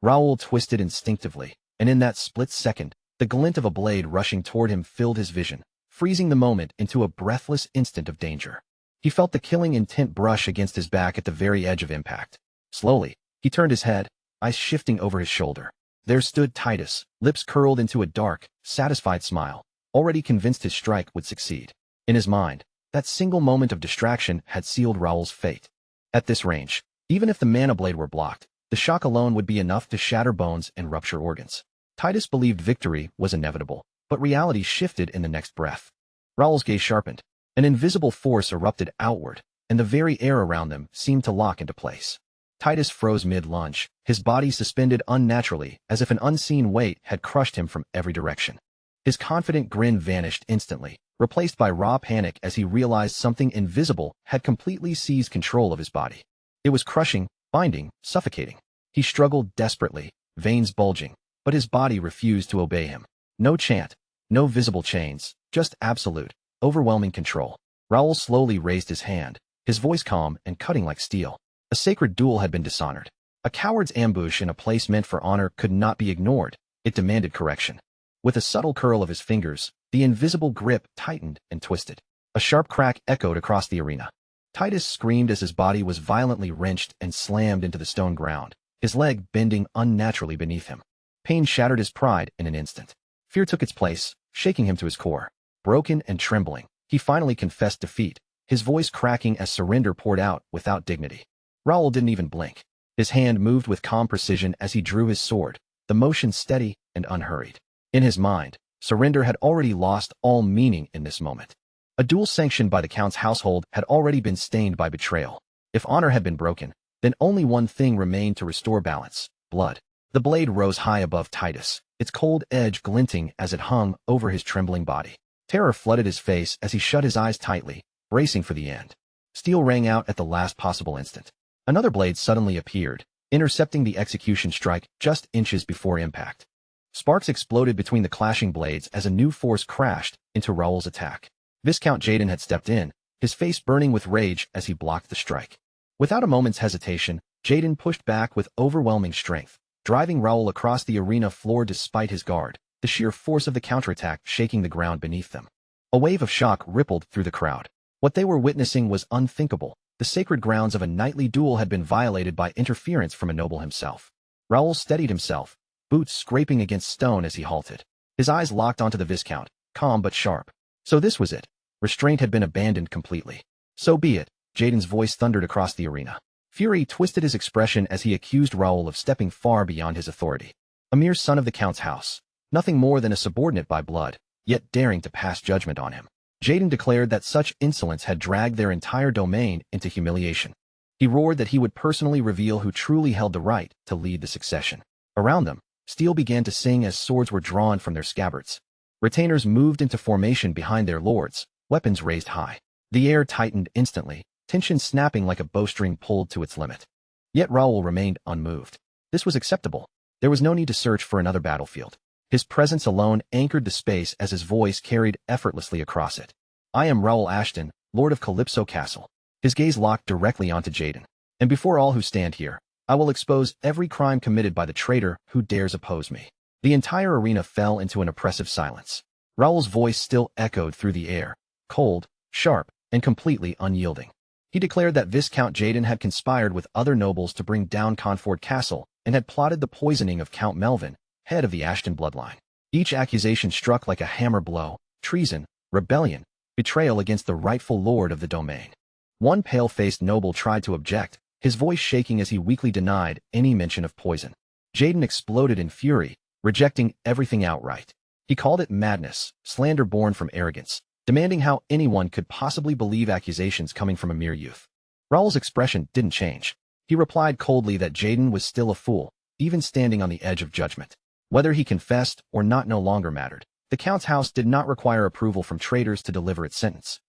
Raoul twisted instinctively, and in that split second, the glint of a blade rushing toward him filled his vision, freezing the moment into a breathless instant of danger. He felt the killing intent brush against his back at the very edge of impact. Slowly, he turned his head, eyes shifting over his shoulder. There stood Titus, lips curled into a dark, satisfied smile, already convinced his strike would succeed. In his mind, that single moment of distraction had sealed Raoul's fate. At this range, even if the mana blade were blocked, the shock alone would be enough to shatter bones and rupture organs. Titus believed victory was inevitable, but reality shifted in the next breath. Raoul's gaze sharpened. An invisible force erupted outward, and the very air around them seemed to lock into place. Titus froze mid-lunge, his body suspended unnaturally as if an unseen weight had crushed him from every direction. His confident grin vanished instantly, replaced by raw panic as he realized something invisible had completely seized control of his body. It was crushing, binding, suffocating. He struggled desperately, veins bulging, but his body refused to obey him. No chant, no visible chains, just absolute, overwhelming control. Raoul slowly raised his hand, his voice calm and cutting like steel. A sacred duel had been dishonored. A coward's ambush in a place meant for honor could not be ignored. It demanded correction. With a subtle curl of his fingers, the invisible grip tightened and twisted. A sharp crack echoed across the arena. Titus screamed as his body was violently wrenched and slammed into the stone ground, his leg bending unnaturally beneath him. Pain shattered his pride in an instant. Fear took its place, shaking him to his core. Broken and trembling, he finally confessed defeat, his voice cracking as surrender poured out without dignity. Raoul didn't even blink. His hand moved with calm precision as he drew his sword, the motion steady and unhurried. In his mind, surrender had already lost all meaning in this moment. A duel sanctioned by the Count's household had already been stained by betrayal. If honor had been broken, then only one thing remained to restore balance: blood. The blade rose high above Titus, its cold edge glinting as it hung over his trembling body. Terror flooded his face as he shut his eyes tightly, bracing for the end. Steel rang out at the last possible instant. Another blade suddenly appeared, intercepting the execution strike just inches before impact. Sparks exploded between the clashing blades as a new force crashed into Raoul's attack. Viscount Jaden had stepped in, his face burning with rage as he blocked the strike. Without a moment's hesitation, Jaden pushed back with overwhelming strength, driving Raoul across the arena floor despite his guard, the sheer force of the counterattack shaking the ground beneath them. A wave of shock rippled through the crowd. What they were witnessing was unthinkable. The sacred grounds of a knightly duel had been violated by interference from a noble himself. Raoul steadied himself, boots scraping against stone as he halted. His eyes locked onto the Viscount, calm but sharp. So this was it. Restraint had been abandoned completely. So be it, Jaden's voice thundered across the arena. Fury twisted his expression as he accused Raoul of stepping far beyond his authority. A mere son of the Count's house, nothing more than a subordinate by blood, yet daring to pass judgment on him. Jaden declared that such insolence had dragged their entire domain into humiliation. He roared that he would personally reveal who truly held the right to lead the succession. Around them, steel began to sing as swords were drawn from their scabbards. Retainers moved into formation behind their lords, weapons raised high. The air tightened instantly, tension snapping like a bowstring pulled to its limit. Yet Raoul remained unmoved. This was acceptable. There was no need to search for another battlefield. His presence alone anchored the space as his voice carried effortlessly across it. I am Raoul Ashton, Lord of Calypso Castle. His gaze locked directly onto Jaden. And before all who stand here, I will expose every crime committed by the traitor who dares oppose me. The entire arena fell into an oppressive silence. Raoul's voice still echoed through the air, cold, sharp, and completely unyielding. He declared that Viscount Jaden had conspired with other nobles to bring down Conford Castle and had plotted the poisoning of Count Melvin, head of the Ashton bloodline. Each accusation struck like a hammer blow: treason, rebellion, betrayal against the rightful lord of the domain. One pale-faced noble tried to object, his voice shaking as he weakly denied any mention of poison. Jaden exploded in fury, rejecting everything outright. He called it madness, slander born from arrogance, demanding how anyone could possibly believe accusations coming from a mere youth. Raoul's expression didn't change. He replied coldly that Jaden was still a fool, even standing on the edge of judgment. Whether he confessed or not no longer mattered. The Count's house did not require approval from traitors to deliver its sentence.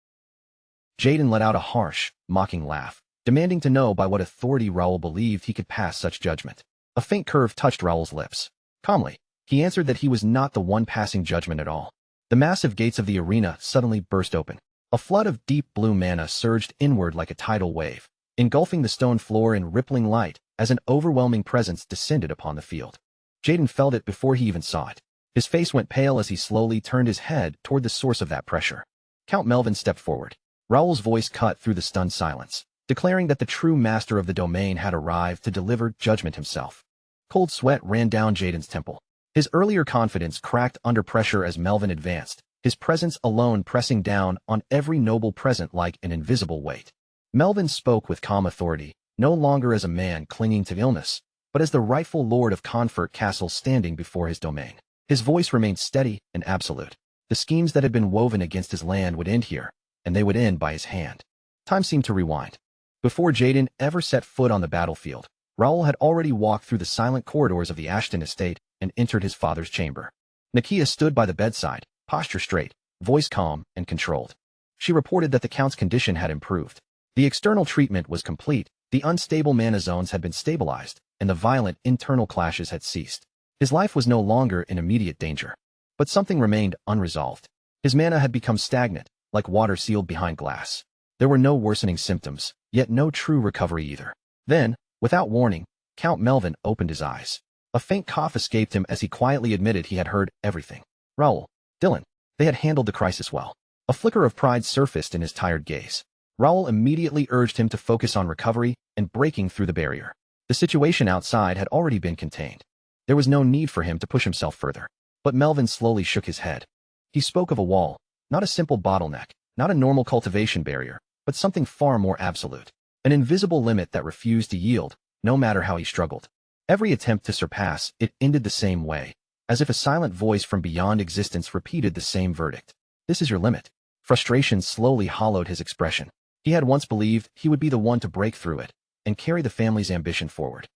Jaden let out a harsh, mocking laugh, demanding to know by what authority Raoul believed he could pass such judgment. A faint curve touched Raoul's lips. Calmly, he answered that he was not the one passing judgment at all. The massive gates of the arena suddenly burst open. A flood of deep blue mana surged inward like a tidal wave, engulfing the stone floor in rippling light as an overwhelming presence descended upon the field. Jaden felt it before he even saw it. His face went pale as he slowly turned his head toward the source of that pressure. Count Melvin stepped forward. Raoul's voice cut through the stunned silence, declaring that the true master of the domain had arrived to deliver judgment himself. Cold sweat ran down Jaden's temple. His earlier confidence cracked under pressure as Melvin advanced, his presence alone pressing down on every noble present like an invisible weight. Melvin spoke with calm authority, no longer as a man clinging to illness, but as the rightful lord of Confort Castle standing before his domain. His voice remained steady and absolute. The schemes that had been woven against his land would end here, and they would end by his hand. Time seemed to rewind. Before Jaden ever set foot on the battlefield, Raoul had already walked through the silent corridors of the Ashton estate and entered his father's chamber. Nakia stood by the bedside, posture straight, voice calm and controlled. She reported that the Count's condition had improved. The external treatment was complete, the unstable mana zones had been stabilized, and the violent internal clashes had ceased. His life was no longer in immediate danger. But something remained unresolved. His mana had become stagnant, like water sealed behind glass. There were no worsening symptoms, yet no true recovery either. Then, without warning, Count Melvin opened his eyes. A faint cough escaped him as he quietly admitted he had heard everything. Raoul, Dylan, they had handled the crisis well. A flicker of pride surfaced in his tired gaze. Raoul immediately urged him to focus on recovery and breaking through the barrier. The situation outside had already been contained. There was no need for him to push himself further. But Melvin slowly shook his head. He spoke of a wall, not a simple bottleneck, not a normal cultivation barrier, but something far more absolute. An invisible limit that refused to yield, no matter how he struggled. Every attempt to surpass it ended the same way, as if a silent voice from beyond existence repeated the same verdict. This is your limit. Frustration slowly hollowed his expression. He had once believed he would be the one to break through it and carry the family's ambition forward.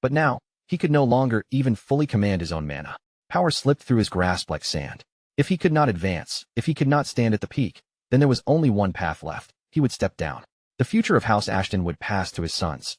But now, he could no longer even fully command his own mana. Power slipped through his grasp like sand. If he could not advance, if he could not stand at the peak, then there was only one path left. He would step down. The future of House Ashton would pass to his sons.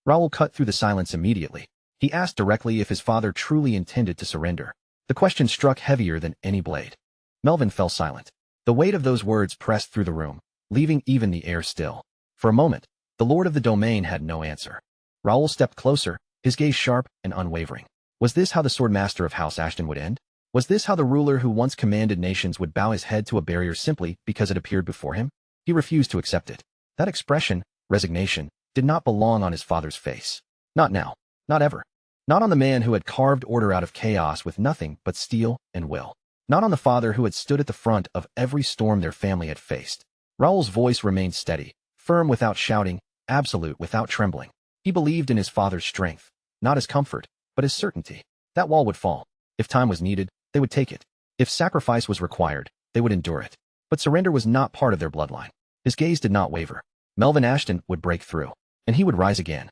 Raoul cut through the silence immediately. He asked directly if his father truly intended to surrender. The question struck heavier than any blade. Melvin fell silent. The weight of those words pressed through the room, leaving even the air still. For a moment, the lord of the domain had no answer. Raoul stepped closer, his gaze sharp and unwavering. Was this how the Swordmaster of House Ashton would end? Was this how the ruler who once commanded nations would bow his head to a barrier simply because it appeared before him? He refused to accept it. That expression, resignation, did not belong on his father's face. Not now. Not ever. Not on the man who had carved order out of chaos with nothing but steel and will. Not on the father who had stood at the front of every storm their family had faced. Raoul's voice remained steady, firm without shouting, absolute without trembling. He believed in his father's strength, not his comfort, but his certainty. That wall would fall. If time was needed, they would take it. If sacrifice was required, they would endure it. But surrender was not part of their bloodline. His gaze did not waver. Melvin Ashton would break through, and he would rise again.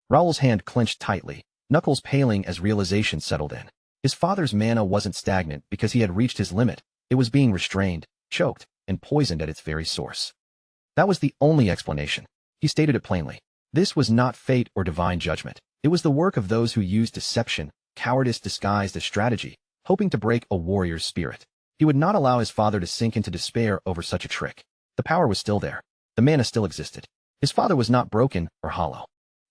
Raoul's hand clenched tightly, knuckles paling as realization settled in. His father's mana wasn't stagnant because he had reached his limit. It was being restrained, choked, and poisoned at its very source. That was the only explanation. He stated it plainly. This was not fate or divine judgment. It was the work of those who used deception, cowardice disguised as strategy, hoping to break a warrior's spirit. He would not allow his father to sink into despair over such a trick. The power was still there. The mana still existed. His father was not broken or hollow.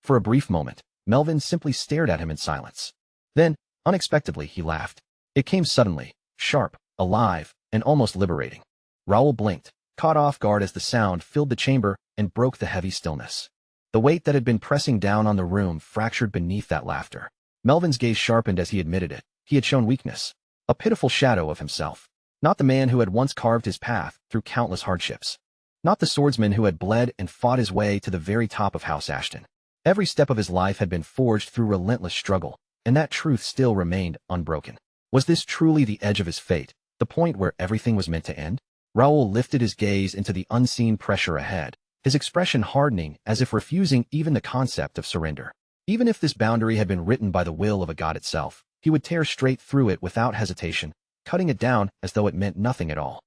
For a brief moment, Melvin simply stared at him in silence. Then, unexpectedly, he laughed. It came suddenly, sharp, alive, and almost liberating. Raoul blinked, caught off guard as the sound filled the chamber and broke the heavy stillness. The weight that had been pressing down on the room fractured beneath that laughter. Melvin's gaze sharpened as he admitted it. He had shown weakness, a pitiful shadow of himself. Not the man who had once carved his path through countless hardships. Not the swordsman who had bled and fought his way to the very top of House Ashton. Every step of his life had been forged through relentless struggle, and that truth still remained unbroken. Was this truly the edge of his fate, the point where everything was meant to end? Raoul lifted his gaze into the unseen pressure ahead, his expression hardening as if refusing even the concept of surrender. Even if this boundary had been written by the will of a god itself, he would tear straight through it without hesitation, cutting it down as though it meant nothing at all.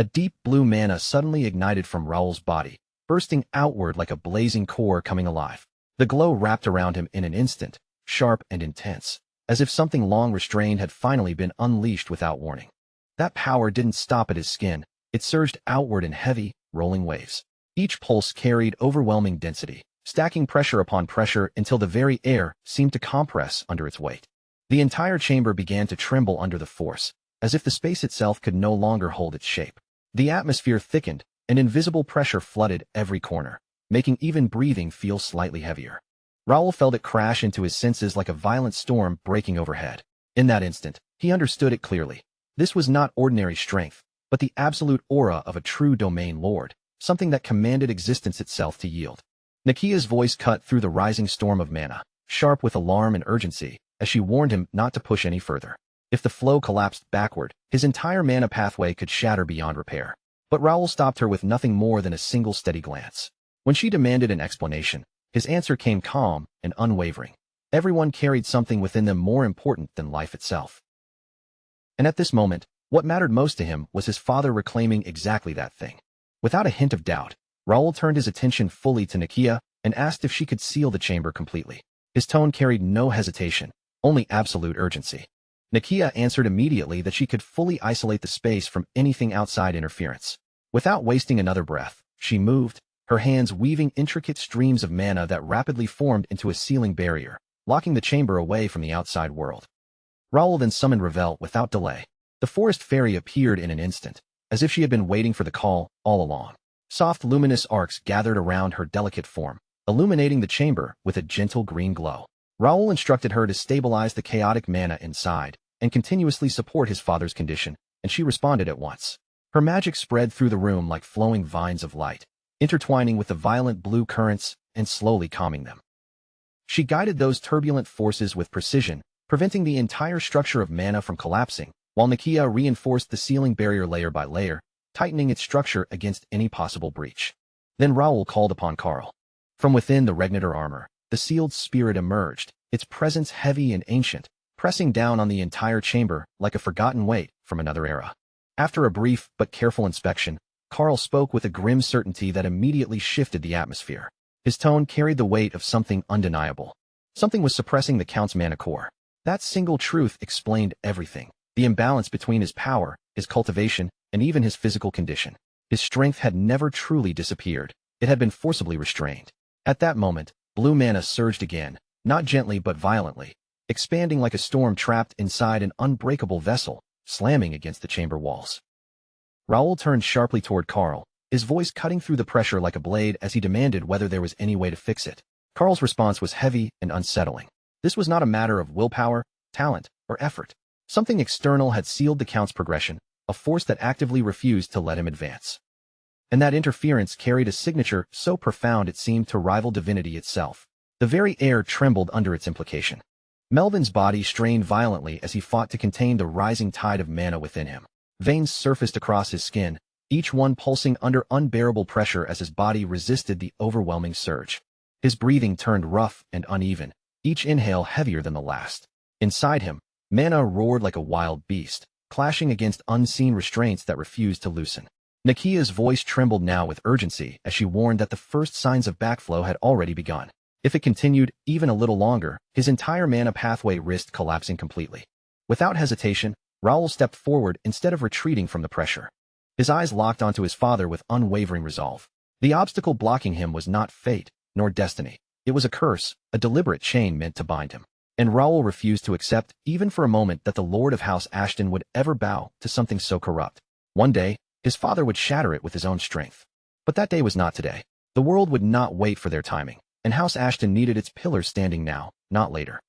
A deep blue mana suddenly ignited from Raoul's body, bursting outward like a blazing core coming alive. The glow wrapped around him in an instant, sharp and intense, as if something long restrained had finally been unleashed without warning. That power didn't stop at his skin. It surged outward in heavy, rolling waves. Each pulse carried overwhelming density, stacking pressure upon pressure until the very air seemed to compress under its weight. The entire chamber began to tremble under the force, as if the space itself could no longer hold its shape. The atmosphere thickened, and invisible pressure flooded every corner, making even breathing feel slightly heavier. Raoul felt it crash into his senses like a violent storm breaking overhead. In that instant, he understood it clearly. This was not ordinary strength, but the absolute aura of a true domain lord, something that commanded existence itself to yield. Nakia's voice cut through the rising storm of mana, sharp with alarm and urgency, as she warned him not to push any further. If the flow collapsed backward, his entire mana pathway could shatter beyond repair. But Raoul stopped her with nothing more than a single steady glance. When she demanded an explanation, his answer came calm and unwavering. Everyone carried something within them more important than life itself. And at this moment, what mattered most to him was his father reclaiming exactly that thing. Without a hint of doubt, Raoul turned his attention fully to Nakia and asked if she could seal the chamber completely. His tone carried no hesitation, only absolute urgency. Nakia answered immediately that she could fully isolate the space from anything outside interference. Without wasting another breath, she moved, her hands weaving intricate streams of mana that rapidly formed into a sealing barrier, locking the chamber away from the outside world. Raoul then summoned Ravel without delay. The forest fairy appeared in an instant, as if she had been waiting for the call all along. Soft luminous arcs gathered around her delicate form, illuminating the chamber with a gentle green glow. Raoul instructed her to stabilize the chaotic mana inside and continuously support his father's condition, and she responded at once. Her magic spread through the room like flowing vines of light, intertwining with the violent blue currents and slowly calming them. She guided those turbulent forces with precision, preventing the entire structure of mana from collapsing, while Nakia reinforced the sealing barrier layer by layer, tightening its structure against any possible breach. Then Raoul called upon Karl. From within the Regnator armor, the sealed spirit emerged, its presence heavy and ancient, pressing down on the entire chamber like a forgotten weight from another era. After a brief but careful inspection, Karl spoke with a grim certainty that immediately shifted the atmosphere. His tone carried the weight of something undeniable. Something was suppressing the Count's mana core. That single truth explained everything. The imbalance between his power, his cultivation, and even his physical condition. His strength had never truly disappeared. It had been forcibly restrained. At that moment, blue mana surged again, not gently but violently, expanding like a storm trapped inside an unbreakable vessel, slamming against the chamber walls. Raoul turned sharply toward Karl, his voice cutting through the pressure like a blade as he demanded whether there was any way to fix it. Karl's response was heavy and unsettling. This was not a matter of willpower, talent, or effort. Something external had sealed the Count's progression, a force that actively refused to let him advance. And that interference carried a signature so profound it seemed to rival divinity itself. The very air trembled under its implication. Melvin's body strained violently as he fought to contain the rising tide of mana within him. Veins surfaced across his skin, each one pulsing under unbearable pressure as his body resisted the overwhelming surge. His breathing turned rough and uneven, each inhale heavier than the last. Inside him, mana roared like a wild beast, clashing against unseen restraints that refused to loosen. Nakia's voice trembled now with urgency as she warned that the first signs of backflow had already begun. If it continued even a little longer, his entire mana pathway risked collapsing completely. Without hesitation, Raoul stepped forward instead of retreating from the pressure. His eyes locked onto his father with unwavering resolve. The obstacle blocking him was not fate, nor destiny. It was a curse, a deliberate chain meant to bind him. And Raoul refused to accept, even for a moment, that the Lord of House Ashton would ever bow to something so corrupt. One day, his father would shatter it with his own strength. But that day was not today. The world would not wait for their timing, and House Ashton needed its pillars standing now, not later.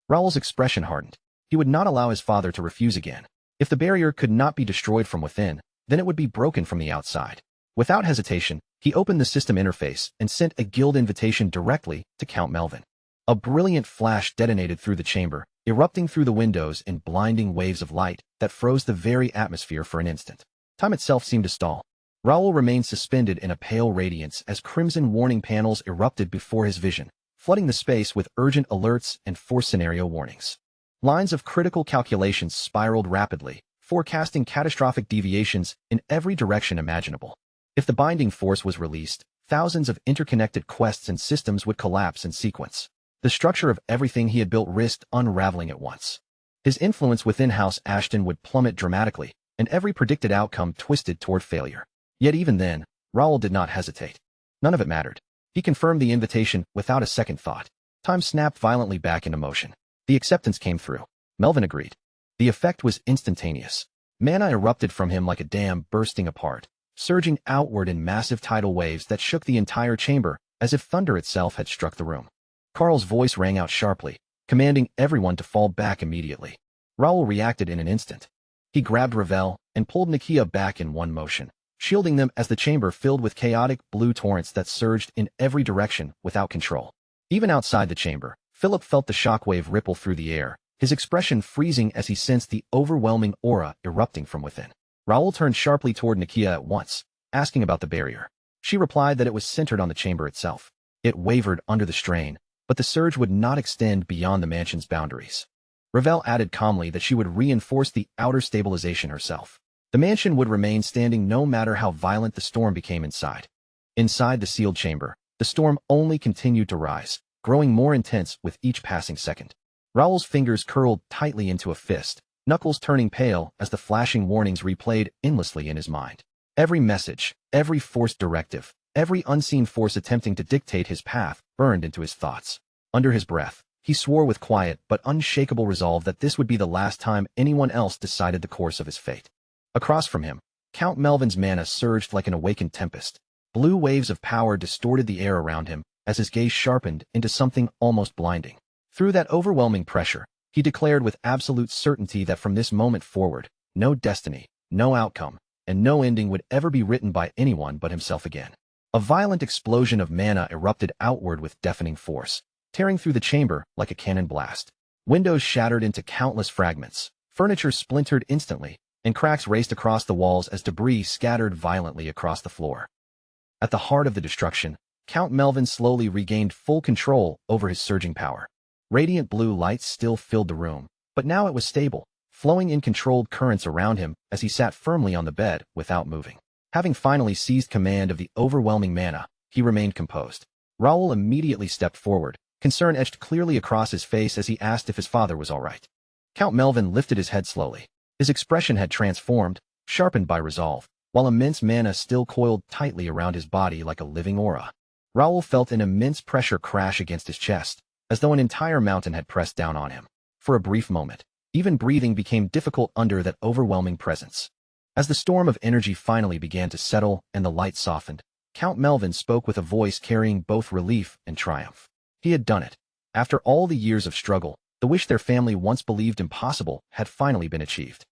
Raoul's expression hardened. He would not allow his father to refuse again. If the barrier could not be destroyed from within, then it would be broken from the outside. Without hesitation, he opened the system interface and sent a guild invitation directly to Count Melvin. A brilliant flash detonated through the chamber, erupting through the windows in blinding waves of light that froze the very atmosphere for an instant. Time itself seemed to stall. Raoul remained suspended in a pale radiance as crimson warning panels erupted before his vision, flooding the space with urgent alerts and force scenario warnings. Lines of critical calculations spiraled rapidly, forecasting catastrophic deviations in every direction imaginable. If the binding force was released, thousands of interconnected quests and systems would collapse in sequence. The structure of everything he had built risked unraveling at once. His influence within House Ashton would plummet dramatically, and every predicted outcome twisted toward failure. Yet even then, Raoul did not hesitate. None of it mattered. He confirmed the invitation without a second thought. Time snapped violently back into motion. The acceptance came through. Melvin agreed. The effect was instantaneous. Mana erupted from him like a dam bursting apart, surging outward in massive tidal waves that shook the entire chamber, as if thunder itself had struck the room. Carl's voice rang out sharply, commanding everyone to fall back immediately. Raoul reacted in an instant. He grabbed Ravel and pulled Nakia back in one motion, shielding them as the chamber filled with chaotic blue torrents that surged in every direction without control. Even outside the chamber, Philip felt the shockwave ripple through the air, his expression freezing as he sensed the overwhelming aura erupting from within. Raoul turned sharply toward Nakia at once, asking about the barrier. She replied that it was centered on the chamber itself. It wavered under the strain, but the surge would not extend beyond the mansion's boundaries. Ravel added calmly that she would reinforce the outer stabilization herself. The mansion would remain standing no matter how violent the storm became inside. Inside the sealed chamber, the storm only continued to rise, growing more intense with each passing second. Raoul's fingers curled tightly into a fist, knuckles turning pale as the flashing warnings replayed endlessly in his mind. Every message, every forced directive, every unseen force attempting to dictate his path burned into his thoughts. Under his breath, he swore with quiet but unshakable resolve that this would be the last time anyone else decided the course of his fate. Across from him, Count Melvin's mana surged like an awakened tempest. Blue waves of power distorted the air around him as his gaze sharpened into something almost blinding. Through that overwhelming pressure, he declared with absolute certainty that from this moment forward, no destiny, no outcome, and no ending would ever be written by anyone but himself again. A violent explosion of mana erupted outward with deafening force, tearing through the chamber like a cannon blast. Windows shattered into countless fragments, furniture splintered instantly, and cracks raced across the walls as debris scattered violently across the floor. At the heart of the destruction, Count Melvin slowly regained full control over his surging power. Radiant blue lights still filled the room, but now it was stable, flowing in controlled currents around him as he sat firmly on the bed without moving. Having finally seized command of the overwhelming mana, he remained composed. Raoul immediately stepped forward, concern etched clearly across his face as he asked if his father was all right. Count Melvin lifted his head slowly. His expression had transformed, sharpened by resolve, while immense mana still coiled tightly around his body like a living aura. Raoul felt an immense pressure crash against his chest, as though an entire mountain had pressed down on him. For a brief moment, even breathing became difficult under that overwhelming presence. As the storm of energy finally began to settle and the light softened, Count Melvin spoke with a voice carrying both relief and triumph. He had done it. After all the years of struggle, the wish their family once believed impossible had finally been achieved.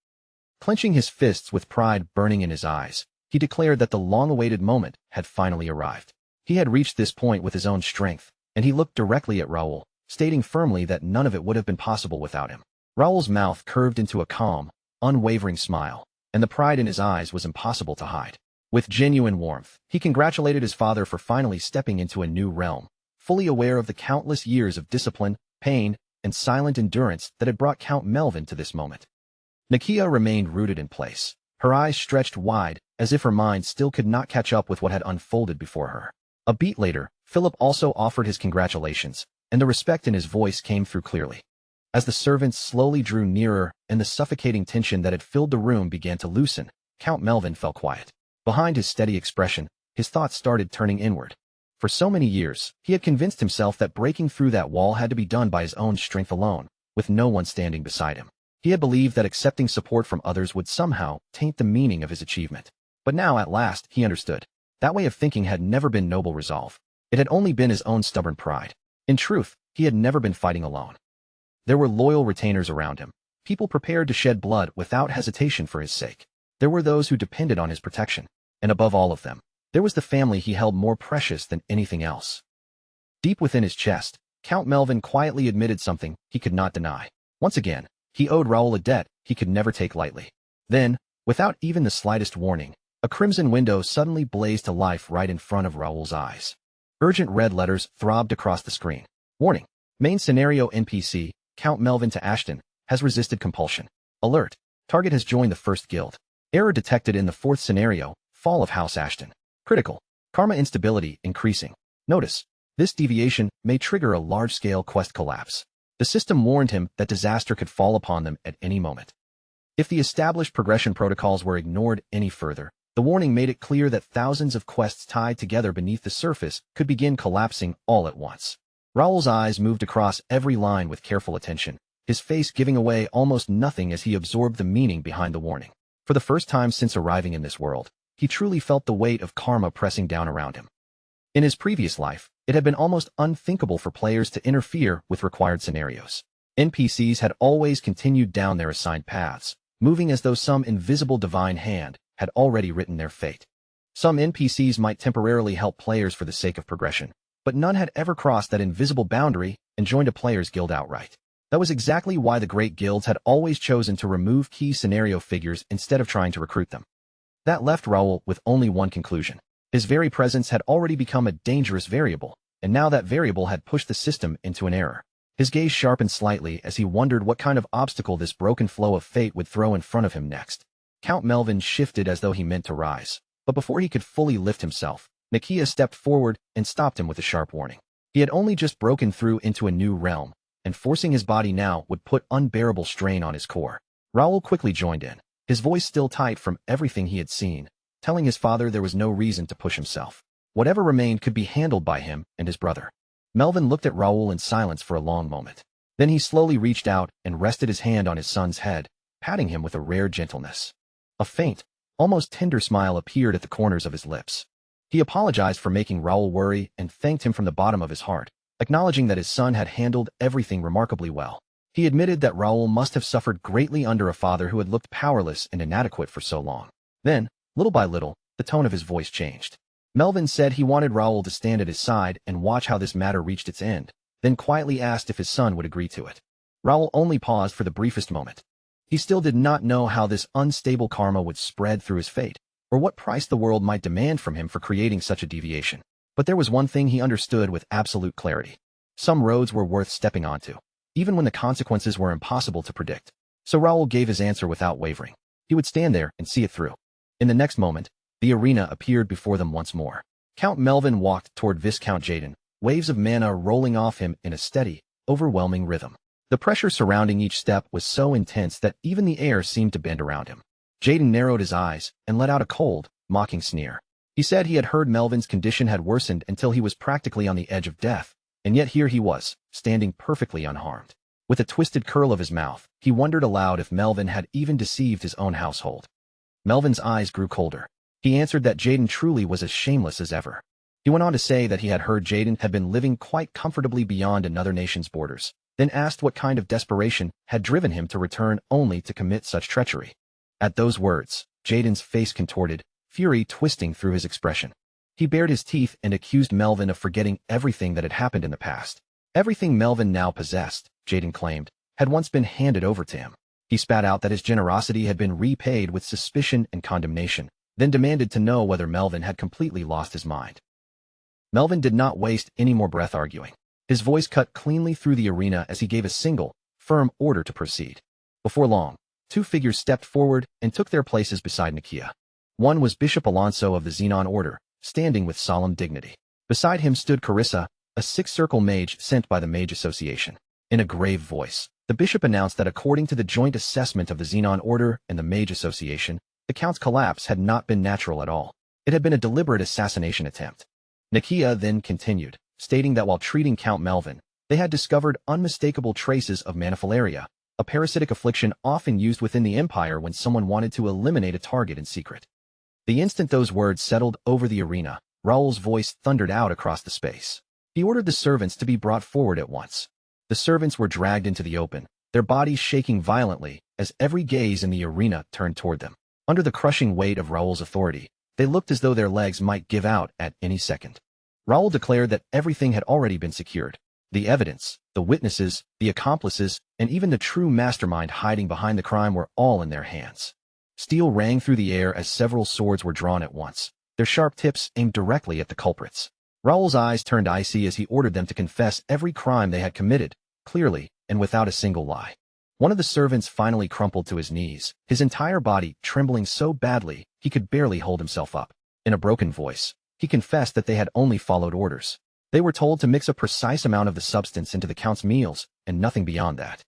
Clenching his fists with pride burning in his eyes, he declared that the long-awaited moment had finally arrived. He had reached this point with his own strength, and he looked directly at Raoul, stating firmly that none of it would have been possible without him. Raoul's mouth curved into a calm, unwavering smile, and the pride in his eyes was impossible to hide. With genuine warmth, he congratulated his father for finally stepping into a new realm, fully aware of the countless years of discipline, pain, and silent endurance that had brought Count Melvin to this moment. Nakia remained rooted in place, her eyes stretched wide, as if her mind still could not catch up with what had unfolded before her. A beat later, Philip also offered his congratulations, and the respect in his voice came through clearly. As the servants slowly drew nearer and the suffocating tension that had filled the room began to loosen, Count Melvin fell quiet. Behind his steady expression, his thoughts started turning inward. For so many years, he had convinced himself that breaking through that wall had to be done by his own strength alone, with no one standing beside him. He had believed that accepting support from others would somehow taint the meaning of his achievement. But now, at last, he understood. That way of thinking had never been noble resolve. It had only been his own stubborn pride. In truth, he had never been fighting alone. There were loyal retainers around him, people prepared to shed blood without hesitation for his sake. There were those who depended on his protection, and above all of them, there was the family he held more precious than anything else. Deep within his chest, Count Melvin quietly admitted something he could not deny. Once again, he owed Raoul a debt he could never take lightly. Then, without even the slightest warning, a crimson window suddenly blazed to life right in front of Raoul's eyes. Urgent red letters throbbed across the screen. Warning. Main scenario NPC, Count Melvin to Ashton, has resisted compulsion. Alert. Target has joined the first guild. Error detected in the fourth scenario, Fall of House Ashton. Critical. Karma instability increasing. Notice. This deviation may trigger a large-scale quest collapse. The system warned him that disaster could fall upon them at any moment. If the established progression protocols were ignored any further, the warning made it clear that thousands of quests tied together beneath the surface could begin collapsing all at once. Raoul's eyes moved across every line with careful attention, his face giving away almost nothing as he absorbed the meaning behind the warning. For the first time since arriving in this world, he truly felt the weight of karma pressing down around him. In his previous life, it had been almost unthinkable for players to interfere with required scenarios. NPCs had always continued down their assigned paths, moving as though some invisible divine hand had already written their fate. Some NPCs might temporarily help players for the sake of progression, but none had ever crossed that invisible boundary and joined a player's guild outright. That was exactly why the great guilds had always chosen to remove key scenario figures instead of trying to recruit them. That left Raoul with only one conclusion. His very presence had already become a dangerous variable, and now that variable had pushed the system into an error. His gaze sharpened slightly as he wondered what kind of obstacle this broken flow of fate would throw in front of him next. Count Melvin shifted as though he meant to rise, but before he could fully lift himself, Nakia stepped forward and stopped him with a sharp warning. He had only just broken through into a new realm, and forcing his body now would put unbearable strain on his core. Raoul quickly joined in, his voice still tight from everything he had seen, telling his father there was no reason to push himself. Whatever remained could be handled by him and his brother. Melvin looked at Raoul in silence for a long moment. Then he slowly reached out and rested his hand on his son's head, patting him with a rare gentleness. A faint, almost tender smile appeared at the corners of his lips. He apologized for making Raoul worry and thanked him from the bottom of his heart, acknowledging that his son had handled everything remarkably well. He admitted that Raoul must have suffered greatly under a father who had looked powerless and inadequate for so long. Then, little by little, the tone of his voice changed. Melvin said he wanted Raoul to stand at his side and watch how this matter reached its end, then quietly asked if his son would agree to it. Raoul only paused for the briefest moment. He still did not know how this unstable karma would spread through his fate, or what price the world might demand from him for creating such a deviation. But there was one thing he understood with absolute clarity. Some roads were worth stepping onto, even when the consequences were impossible to predict. So Raoul gave his answer without wavering. He would stand there and see it through. In the next moment, the arena appeared before them once more. Count Melvin walked toward Viscount Jaden, waves of mana rolling off him in a steady, overwhelming rhythm. The pressure surrounding each step was so intense that even the air seemed to bend around him. Jaden narrowed his eyes and let out a cold, mocking sneer. He said he had heard Melvin's condition had worsened until he was practically on the edge of death, and yet here he was, standing perfectly unharmed. With a twisted curl of his mouth, he wondered aloud if Melvin had even deceived his own household. Melvin's eyes grew colder. He answered that Jaden truly was as shameless as ever. He went on to say that he had heard Jaden had been living quite comfortably beyond another nation's borders, then asked what kind of desperation had driven him to return only to commit such treachery. At those words, Jaden's face contorted, fury twisting through his expression. He bared his teeth and accused Melvin of forgetting everything that had happened in the past. Everything Melvin now possessed, Jaden claimed, had once been handed over to him. He spat out that his generosity had been repaid with suspicion and condemnation, then demanded to know whether Melvin had completely lost his mind. Melvin did not waste any more breath arguing. His voice cut cleanly through the arena as he gave a single, firm order to proceed. Before long, two figures stepped forward and took their places beside Nakia. One was Bishop Alonso of the Xenon Order, standing with solemn dignity. Beside him stood Carissa, a six-circle mage sent by the Mage Association. In a grave voice, the bishop announced that according to the joint assessment of the Xenon Order and the Mage Association, the Count's collapse had not been natural at all. It had been a deliberate assassination attempt. Nakia then continued, stating that while treating Count Melvin, they had discovered unmistakable traces of manifilaria, a parasitic affliction often used within the Empire when someone wanted to eliminate a target in secret. The instant those words settled over the arena, Raoul's voice thundered out across the space. He ordered the servants to be brought forward at once. The servants were dragged into the open, their bodies shaking violently as every gaze in the arena turned toward them. Under the crushing weight of Raoul's authority, they looked as though their legs might give out at any second. Raoul declared that everything had already been secured. The evidence, the witnesses, the accomplices, and even the true mastermind hiding behind the crime were all in their hands. Steel rang through the air as several swords were drawn at once, their sharp tips aimed directly at the culprits. Raoul's eyes turned icy as he ordered them to confess every crime they had committed, clearly and without a single lie. One of the servants finally crumpled to his knees, his entire body trembling so badly he could barely hold himself up. In a broken voice, he confessed that they had only followed orders. They were told to mix a precise amount of the substance into the Count's meals, and nothing beyond that.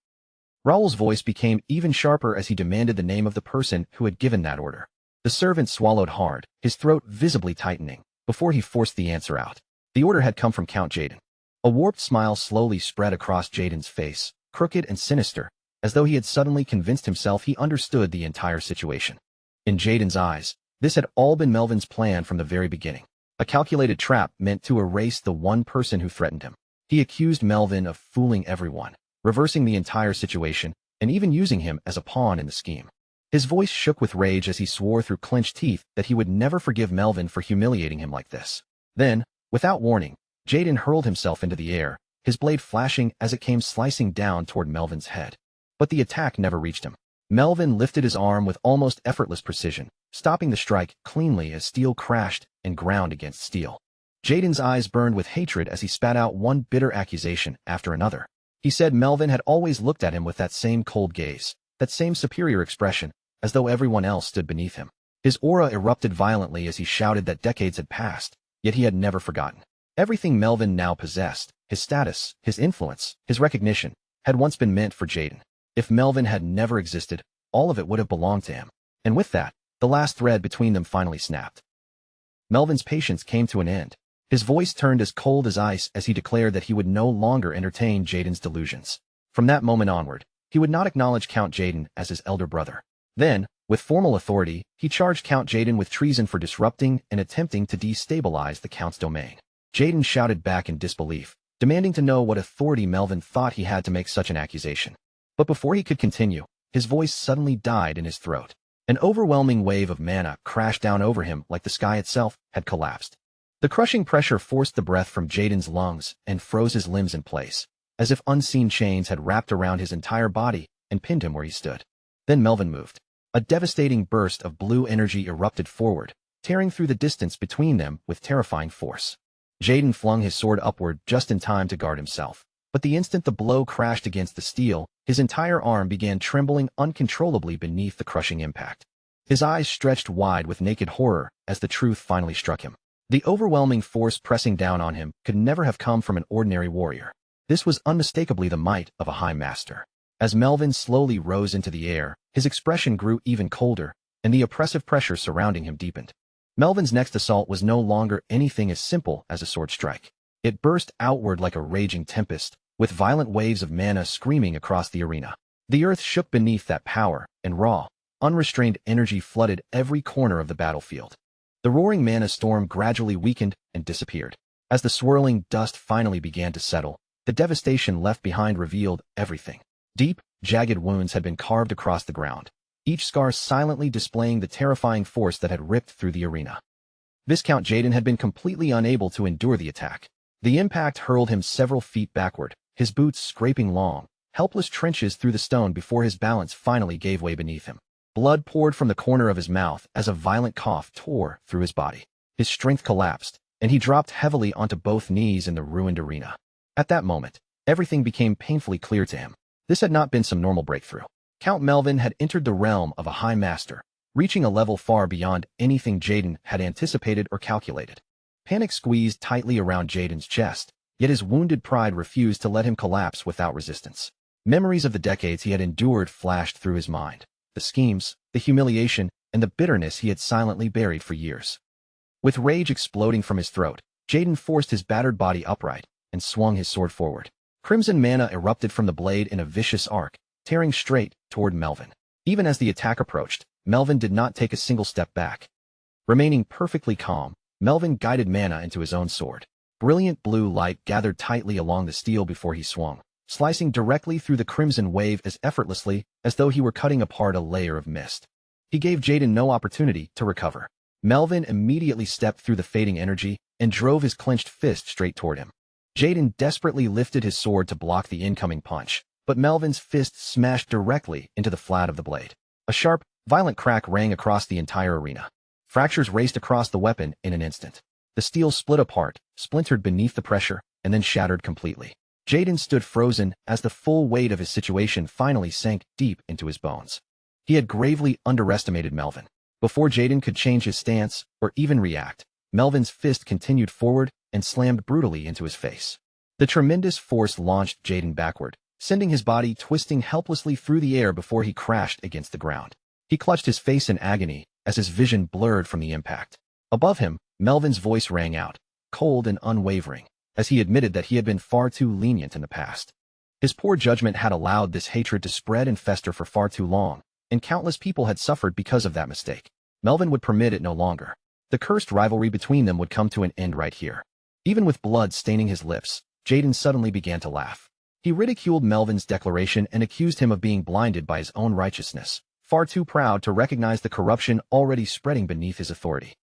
Raoul's voice became even sharper as he demanded the name of the person who had given that order. The servant swallowed hard, his throat visibly tightening, before he forced the answer out. The order had come from Count Jaden. A warped smile slowly spread across Jaden's face, crooked and sinister, as though he had suddenly convinced himself he understood the entire situation. In Jaden's eyes, this had all been Melvin's plan from the very beginning. A calculated trap meant to erase the one person who threatened him. He accused Melvin of fooling everyone, reversing the entire situation, and even using him as a pawn in the scheme. His voice shook with rage as he swore through clenched teeth that he would never forgive Melvin for humiliating him like this. Then, without warning, Jaden hurled himself into the air, his blade flashing as it came slicing down toward Melvin's head. But the attack never reached him. Melvin lifted his arm with almost effortless precision, stopping the strike cleanly as steel crashed and ground against steel. Jaden's eyes burned with hatred as he spat out one bitter accusation after another. He said Melvin had always looked at him with that same cold gaze, that same superior expression, as though everyone else stood beneath him. His aura erupted violently as he shouted that decades had passed, yet he had never forgotten. Everything Melvin now possessed, his status, his influence, his recognition, had once been meant for Jaden. If Melvin had never existed, all of it would have belonged to him. And with that, the last thread between them finally snapped. Melvin's patience came to an end. His voice turned as cold as ice as he declared that he would no longer entertain Jaden's delusions. From that moment onward, he would not acknowledge Count Jaden as his elder brother. Then, with formal authority, he charged Count Jaden with treason for disrupting and attempting to destabilize the Count's domain. Jaden shouted back in disbelief, demanding to know what authority Melvin thought he had to make such an accusation. But before he could continue, his voice suddenly died in his throat. An overwhelming wave of mana crashed down over him like the sky itself had collapsed. The crushing pressure forced the breath from Jaden's lungs and froze his limbs in place, as if unseen chains had wrapped around his entire body and pinned him where he stood. Then Melvin moved. A devastating burst of blue energy erupted forward, tearing through the distance between them with terrifying force. Jaden flung his sword upward just in time to guard himself. But the instant the blow crashed against the steel, his entire arm began trembling uncontrollably beneath the crushing impact. His eyes stretched wide with naked horror as the truth finally struck him. The overwhelming force pressing down on him could never have come from an ordinary warrior. This was unmistakably the might of a high master. As Melvin slowly rose into the air, his expression grew even colder, and the oppressive pressure surrounding him deepened. Melvin's next assault was no longer anything as simple as a sword strike. It burst outward like a raging tempest, with violent waves of mana screaming across the arena. The earth shook beneath that power, and raw, unrestrained energy flooded every corner of the battlefield. The roaring mana storm gradually weakened and disappeared. As the swirling dust finally began to settle, the devastation left behind revealed everything. Deep, jagged wounds had been carved across the ground, each scar silently displaying the terrifying force that had ripped through the arena. Viscount Jaden had been completely unable to endure the attack. The impact hurled him several feet backward, his boots scraping long, helpless trenches through the stone before his balance finally gave way beneath him. Blood poured from the corner of his mouth as a violent cough tore through his body. His strength collapsed, and he dropped heavily onto both knees in the ruined arena. At that moment, everything became painfully clear to him. This had not been some normal breakthrough. Count Melvin had entered the realm of a high master, reaching a level far beyond anything Jaden had anticipated or calculated. Panic squeezed tightly around Jaden's chest, yet his wounded pride refused to let him collapse without resistance. Memories of the decades he had endured flashed through his mind. The schemes, the humiliation, and the bitterness he had silently buried for years. With rage exploding from his throat, Jaden forced his battered body upright and swung his sword forward. Crimson mana erupted from the blade in a vicious arc, tearing straight toward Melvin. Even as the attack approached, Melvin did not take a single step back. Remaining perfectly calm, Melvin guided mana into his own sword. Brilliant blue light gathered tightly along the steel before he swung, slicing directly through the crimson wave as effortlessly as though he were cutting apart a layer of mist. He gave Jaden no opportunity to recover. Melvin immediately stepped through the fading energy and drove his clenched fist straight toward him. Jaden desperately lifted his sword to block the incoming punch, but Melvin's fist smashed directly into the flat of the blade. A sharp, violent crack rang across the entire arena. Fractures raced across the weapon in an instant. The steel split apart, splintered beneath the pressure, and then shattered completely. Jaden stood frozen as the full weight of his situation finally sank deep into his bones. He had gravely underestimated Melvin. Before Jaden could change his stance or even react, Melvin's fist continued forward and slammed brutally into his face. The tremendous force launched Jaden backward, sending his body twisting helplessly through the air before he crashed against the ground. He clutched his face in agony as his vision blurred from the impact. Above him, Melvin's voice rang out, cold and unwavering, as he admitted that he had been far too lenient in the past. His poor judgment had allowed this hatred to spread and fester for far too long, and countless people had suffered because of that mistake. Melvin would permit it no longer. The cursed rivalry between them would come to an end right here. Even with blood staining his lips, Jaden suddenly began to laugh. He ridiculed Melvin's declaration and accused him of being blinded by his own righteousness, far too proud to recognize the corruption already spreading beneath his authority.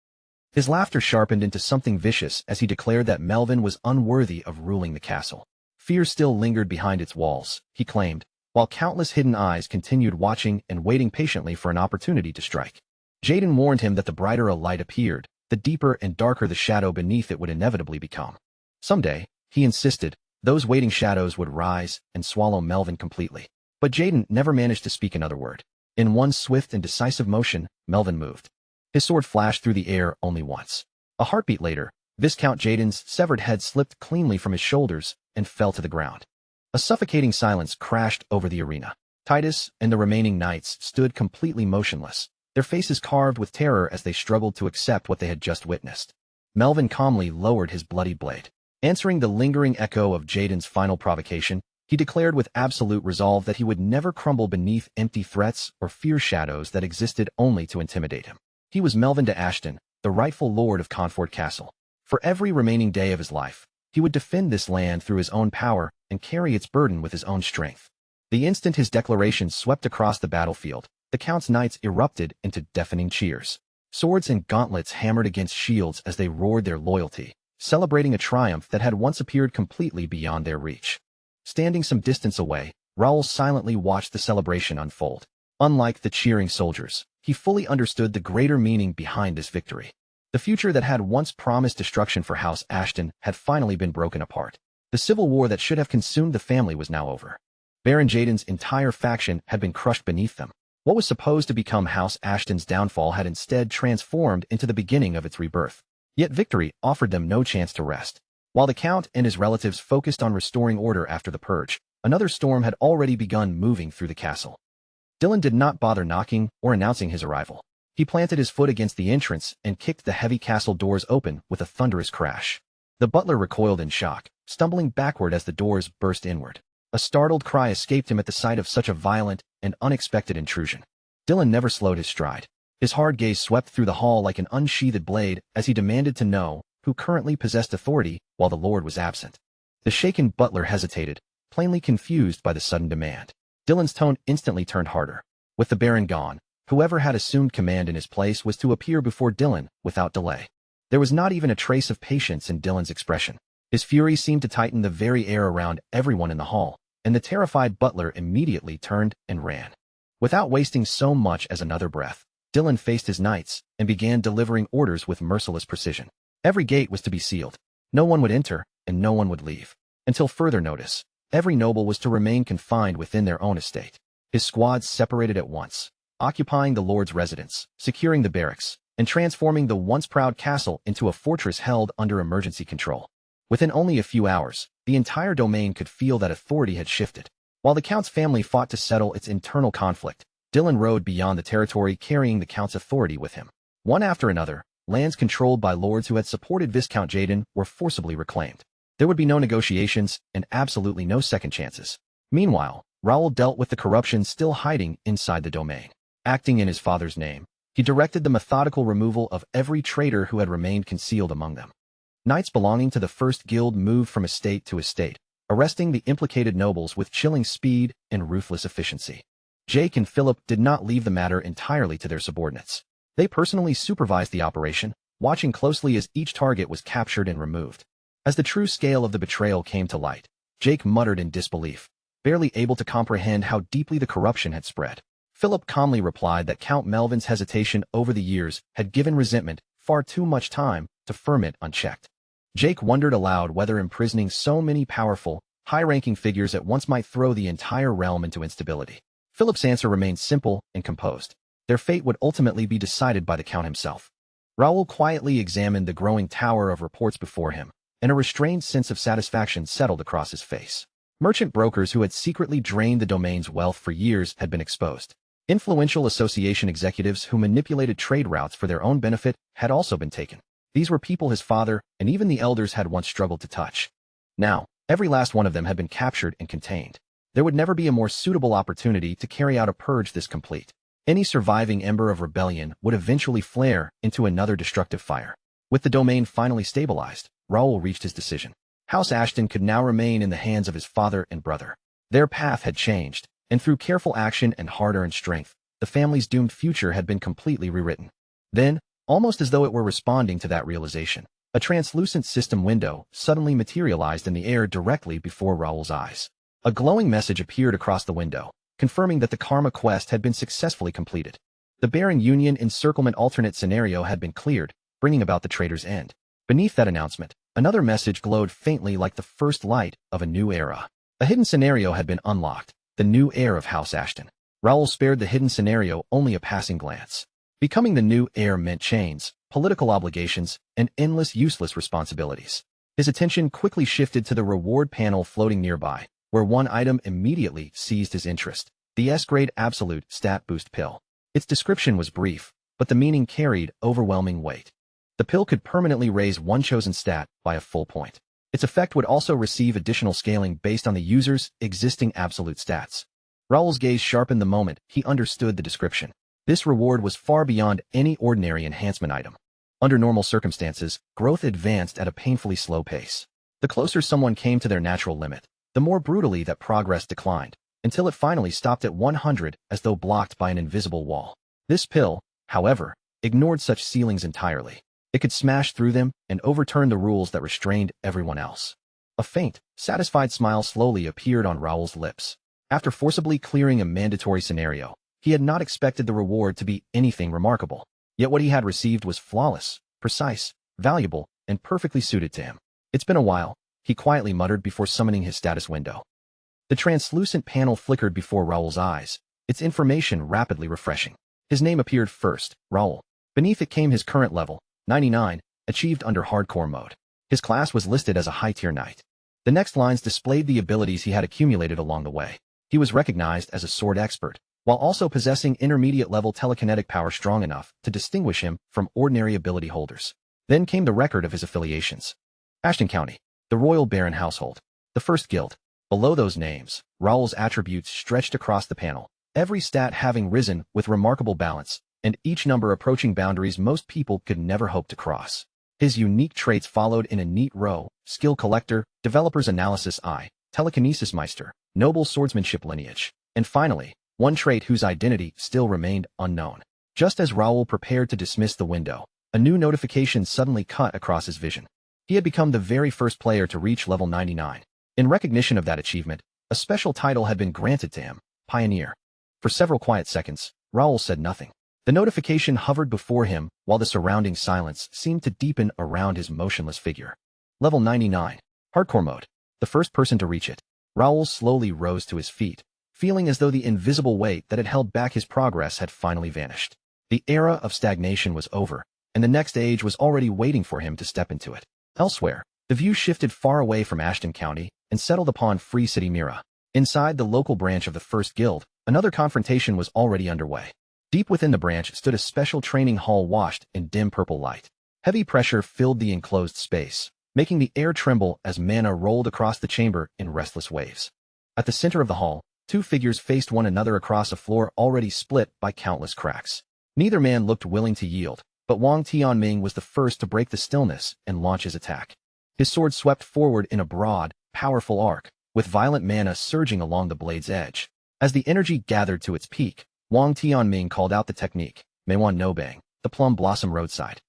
His laughter sharpened into something vicious as he declared that Melvin was unworthy of ruling the castle. Fear still lingered behind its walls, he claimed, while countless hidden eyes continued watching and waiting patiently for an opportunity to strike. Jaden warned him that the brighter a light appeared, the deeper and darker the shadow beneath it would inevitably become. Someday, he insisted, those waiting shadows would rise and swallow Melvin completely. But Jaden never managed to speak another word. In one swift and decisive motion, Melvin moved. His sword flashed through the air only once. A heartbeat later, Viscount Jaden's severed head slipped cleanly from his shoulders and fell to the ground. A suffocating silence crashed over the arena. Titus and the remaining knights stood completely motionless, their faces carved with terror as they struggled to accept what they had just witnessed. Melvin calmly lowered his bloody blade. Answering the lingering echo of Jaden's final provocation, he declared with absolute resolve that he would never crumble beneath empty threats or fear shadows that existed only to intimidate him. He was Melvin de Ashton, the rightful lord of Confort Castle. For every remaining day of his life, he would defend this land through his own power and carry its burden with his own strength. The instant his declaration swept across the battlefield, the Count's knights erupted into deafening cheers. Swords and gauntlets hammered against shields as they roared their loyalty, celebrating a triumph that had once appeared completely beyond their reach. Standing some distance away, Raoul silently watched the celebration unfold. Unlike the cheering soldiers, he fully understood the greater meaning behind this victory. The future that had once promised destruction for House Ashton had finally been broken apart. The civil war that should have consumed the family was now over. Baron Jaden's entire faction had been crushed beneath them. What was supposed to become House Ashton's downfall had instead transformed into the beginning of its rebirth. Yet victory offered them no chance to rest. While the Count and his relatives focused on restoring order after the purge, another storm had already begun moving through the castle. Dylan did not bother knocking or announcing his arrival. He planted his foot against the entrance and kicked the heavy castle doors open with a thunderous crash. The butler recoiled in shock, stumbling backward as the doors burst inward. A startled cry escaped him at the sight of such a violent and unexpected intrusion. Dylan never slowed his stride. His hard gaze swept through the hall like an unsheathed blade as he demanded to know who currently possessed authority while the Lord was absent. The shaken butler hesitated, plainly confused by the sudden demand. Dylan's tone instantly turned harder. With the Baron gone, whoever had assumed command in his place was to appear before Dylan without delay. There was not even a trace of patience in Dylan's expression. His fury seemed to tighten the very air around everyone in the hall, and the terrified butler immediately turned and ran. Without wasting so much as another breath, Dylan faced his knights and began delivering orders with merciless precision. Every gate was to be sealed. No one would enter, and no one would leave. Until further notice, every noble was to remain confined within their own estate. His squads separated at once, occupying the Lord's residence, securing the barracks, and transforming the once proud castle into a fortress held under emergency control. Within only a few hours, the entire domain could feel that authority had shifted. While the Count's family fought to settle its internal conflict, Dylan rode beyond the territory carrying the Count's authority with him. One after another, lands controlled by lords who had supported Viscount Jaden were forcibly reclaimed. There would be no negotiations and absolutely no second chances. Meanwhile, Raoul dealt with the corruption still hiding inside the domain. Acting in his father's name, he directed the methodical removal of every traitor who had remained concealed among them. Knights belonging to the First Guild moved from estate to estate, arresting the implicated nobles with chilling speed and ruthless efficiency. Jake and Philip did not leave the matter entirely to their subordinates. They personally supervised the operation, watching closely as each target was captured and removed. As the true scale of the betrayal came to light, Jake muttered in disbelief, barely able to comprehend how deeply the corruption had spread. Philip calmly replied that Count Melvin's hesitation over the years had given resentment far too much time to ferment unchecked. Jake wondered aloud whether imprisoning so many powerful, high-ranking figures at once might throw the entire realm into instability. Philip's answer remained simple and composed. Their fate would ultimately be decided by the Count himself. Raoul quietly examined the growing tower of reports before him, and a restrained sense of satisfaction settled across his face. Merchant brokers who had secretly drained the domain's wealth for years had been exposed. Influential association executives who manipulated trade routes for their own benefit had also been taken. These were people his father and even the elders had once struggled to touch. Now, every last one of them had been captured and contained. There would never be a more suitable opportunity to carry out a purge this complete. Any surviving ember of rebellion would eventually flare into another destructive fire. With the domain finally stabilized, Raoul reached his decision. House Ashton could now remain in the hands of his father and brother. Their path had changed, and through careful action and hard-earned strength, the family's doomed future had been completely rewritten. Then, almost as though it were responding to that realization, a translucent system window suddenly materialized in the air directly before Raoul's eyes. A glowing message appeared across the window, confirming that the Karma quest had been successfully completed. The Barren Union Encirclement alternate scenario had been cleared, bringing about the trader's end. Beneath that announcement, another message glowed faintly like the first light of a new era. A hidden scenario had been unlocked, the new heir of House Ashton. Raoul spared the hidden scenario only a passing glance. Becoming the new heir meant chains, political obligations, and endless useless responsibilities. His attention quickly shifted to the reward panel floating nearby, where one item immediately seized his interest: the S-grade Absolute Stat Boost pill. Its description was brief, but the meaning carried overwhelming weight. The pill could permanently raise one chosen stat by a full point. Its effect would also receive additional scaling based on the user's existing absolute stats. Raoul's gaze sharpened the moment he understood the description. This reward was far beyond any ordinary enhancement item. Under normal circumstances, growth advanced at a painfully slow pace. The closer someone came to their natural limit, the more brutally that progress declined, until it finally stopped at 100 as though blocked by an invisible wall. This pill, however, ignored such ceilings entirely. It could smash through them and overturn the rules that restrained everyone else. A faint, satisfied smile slowly appeared on Raoul's lips. After forcibly clearing a mandatory scenario, he had not expected the reward to be anything remarkable. Yet what he had received was flawless, precise, valuable, and perfectly suited to him. "It's been a while," he quietly muttered before summoning his status window. The translucent panel flickered before Raoul's eyes, its information rapidly refreshing. His name appeared first, Raoul. Beneath it came his current level, 99, achieved under hardcore mode. His class was listed as a high-tier knight. The next lines displayed the abilities he had accumulated along the way. He was recognized as a sword expert, while also possessing intermediate-level telekinetic power strong enough to distinguish him from ordinary ability holders. Then came the record of his affiliations. Ashton County, the Royal Baron Household, the First Guild. Below those names, Raoul's attributes stretched across the panel, every stat having risen with remarkable balance, and each number approaching boundaries most people could never hope to cross. His unique traits followed in a neat row: Skill Collector, Developer's Analysis Eye, Telekinesis Meister, Noble Swordsmanship Lineage, and finally, one trait whose identity still remained unknown. Just as Raoul prepared to dismiss the window, a new notification suddenly cut across his vision. He had become the very first player to reach level 99. In recognition of that achievement, a special title had been granted to him: Pioneer. For several quiet seconds, Raoul said nothing. The notification hovered before him while the surrounding silence seemed to deepen around his motionless figure. Level 99. Hardcore mode. The first person to reach it. Raoul slowly rose to his feet, feeling as though the invisible weight that had held back his progress had finally vanished. The era of stagnation was over, and the next age was already waiting for him to step into it. Elsewhere, the view shifted far away from Ashton County and settled upon Free City Mira. Inside the local branch of the First Guild, another confrontation was already underway. Deep within the branch stood a special training hall washed in dim purple light. Heavy pressure filled the enclosed space, making the air tremble as mana rolled across the chamber in restless waves. At the center of the hall, two figures faced one another across a floor already split by countless cracks. Neither man looked willing to yield, but Wang Tianming was the first to break the stillness and launch his attack. His sword swept forward in a broad, powerful arc, with violent mana surging along the blade's edge. As the energy gathered to its peak, Wang Tianming called out the technique, Meiwan no Bang, the Plum Blossom Roadside.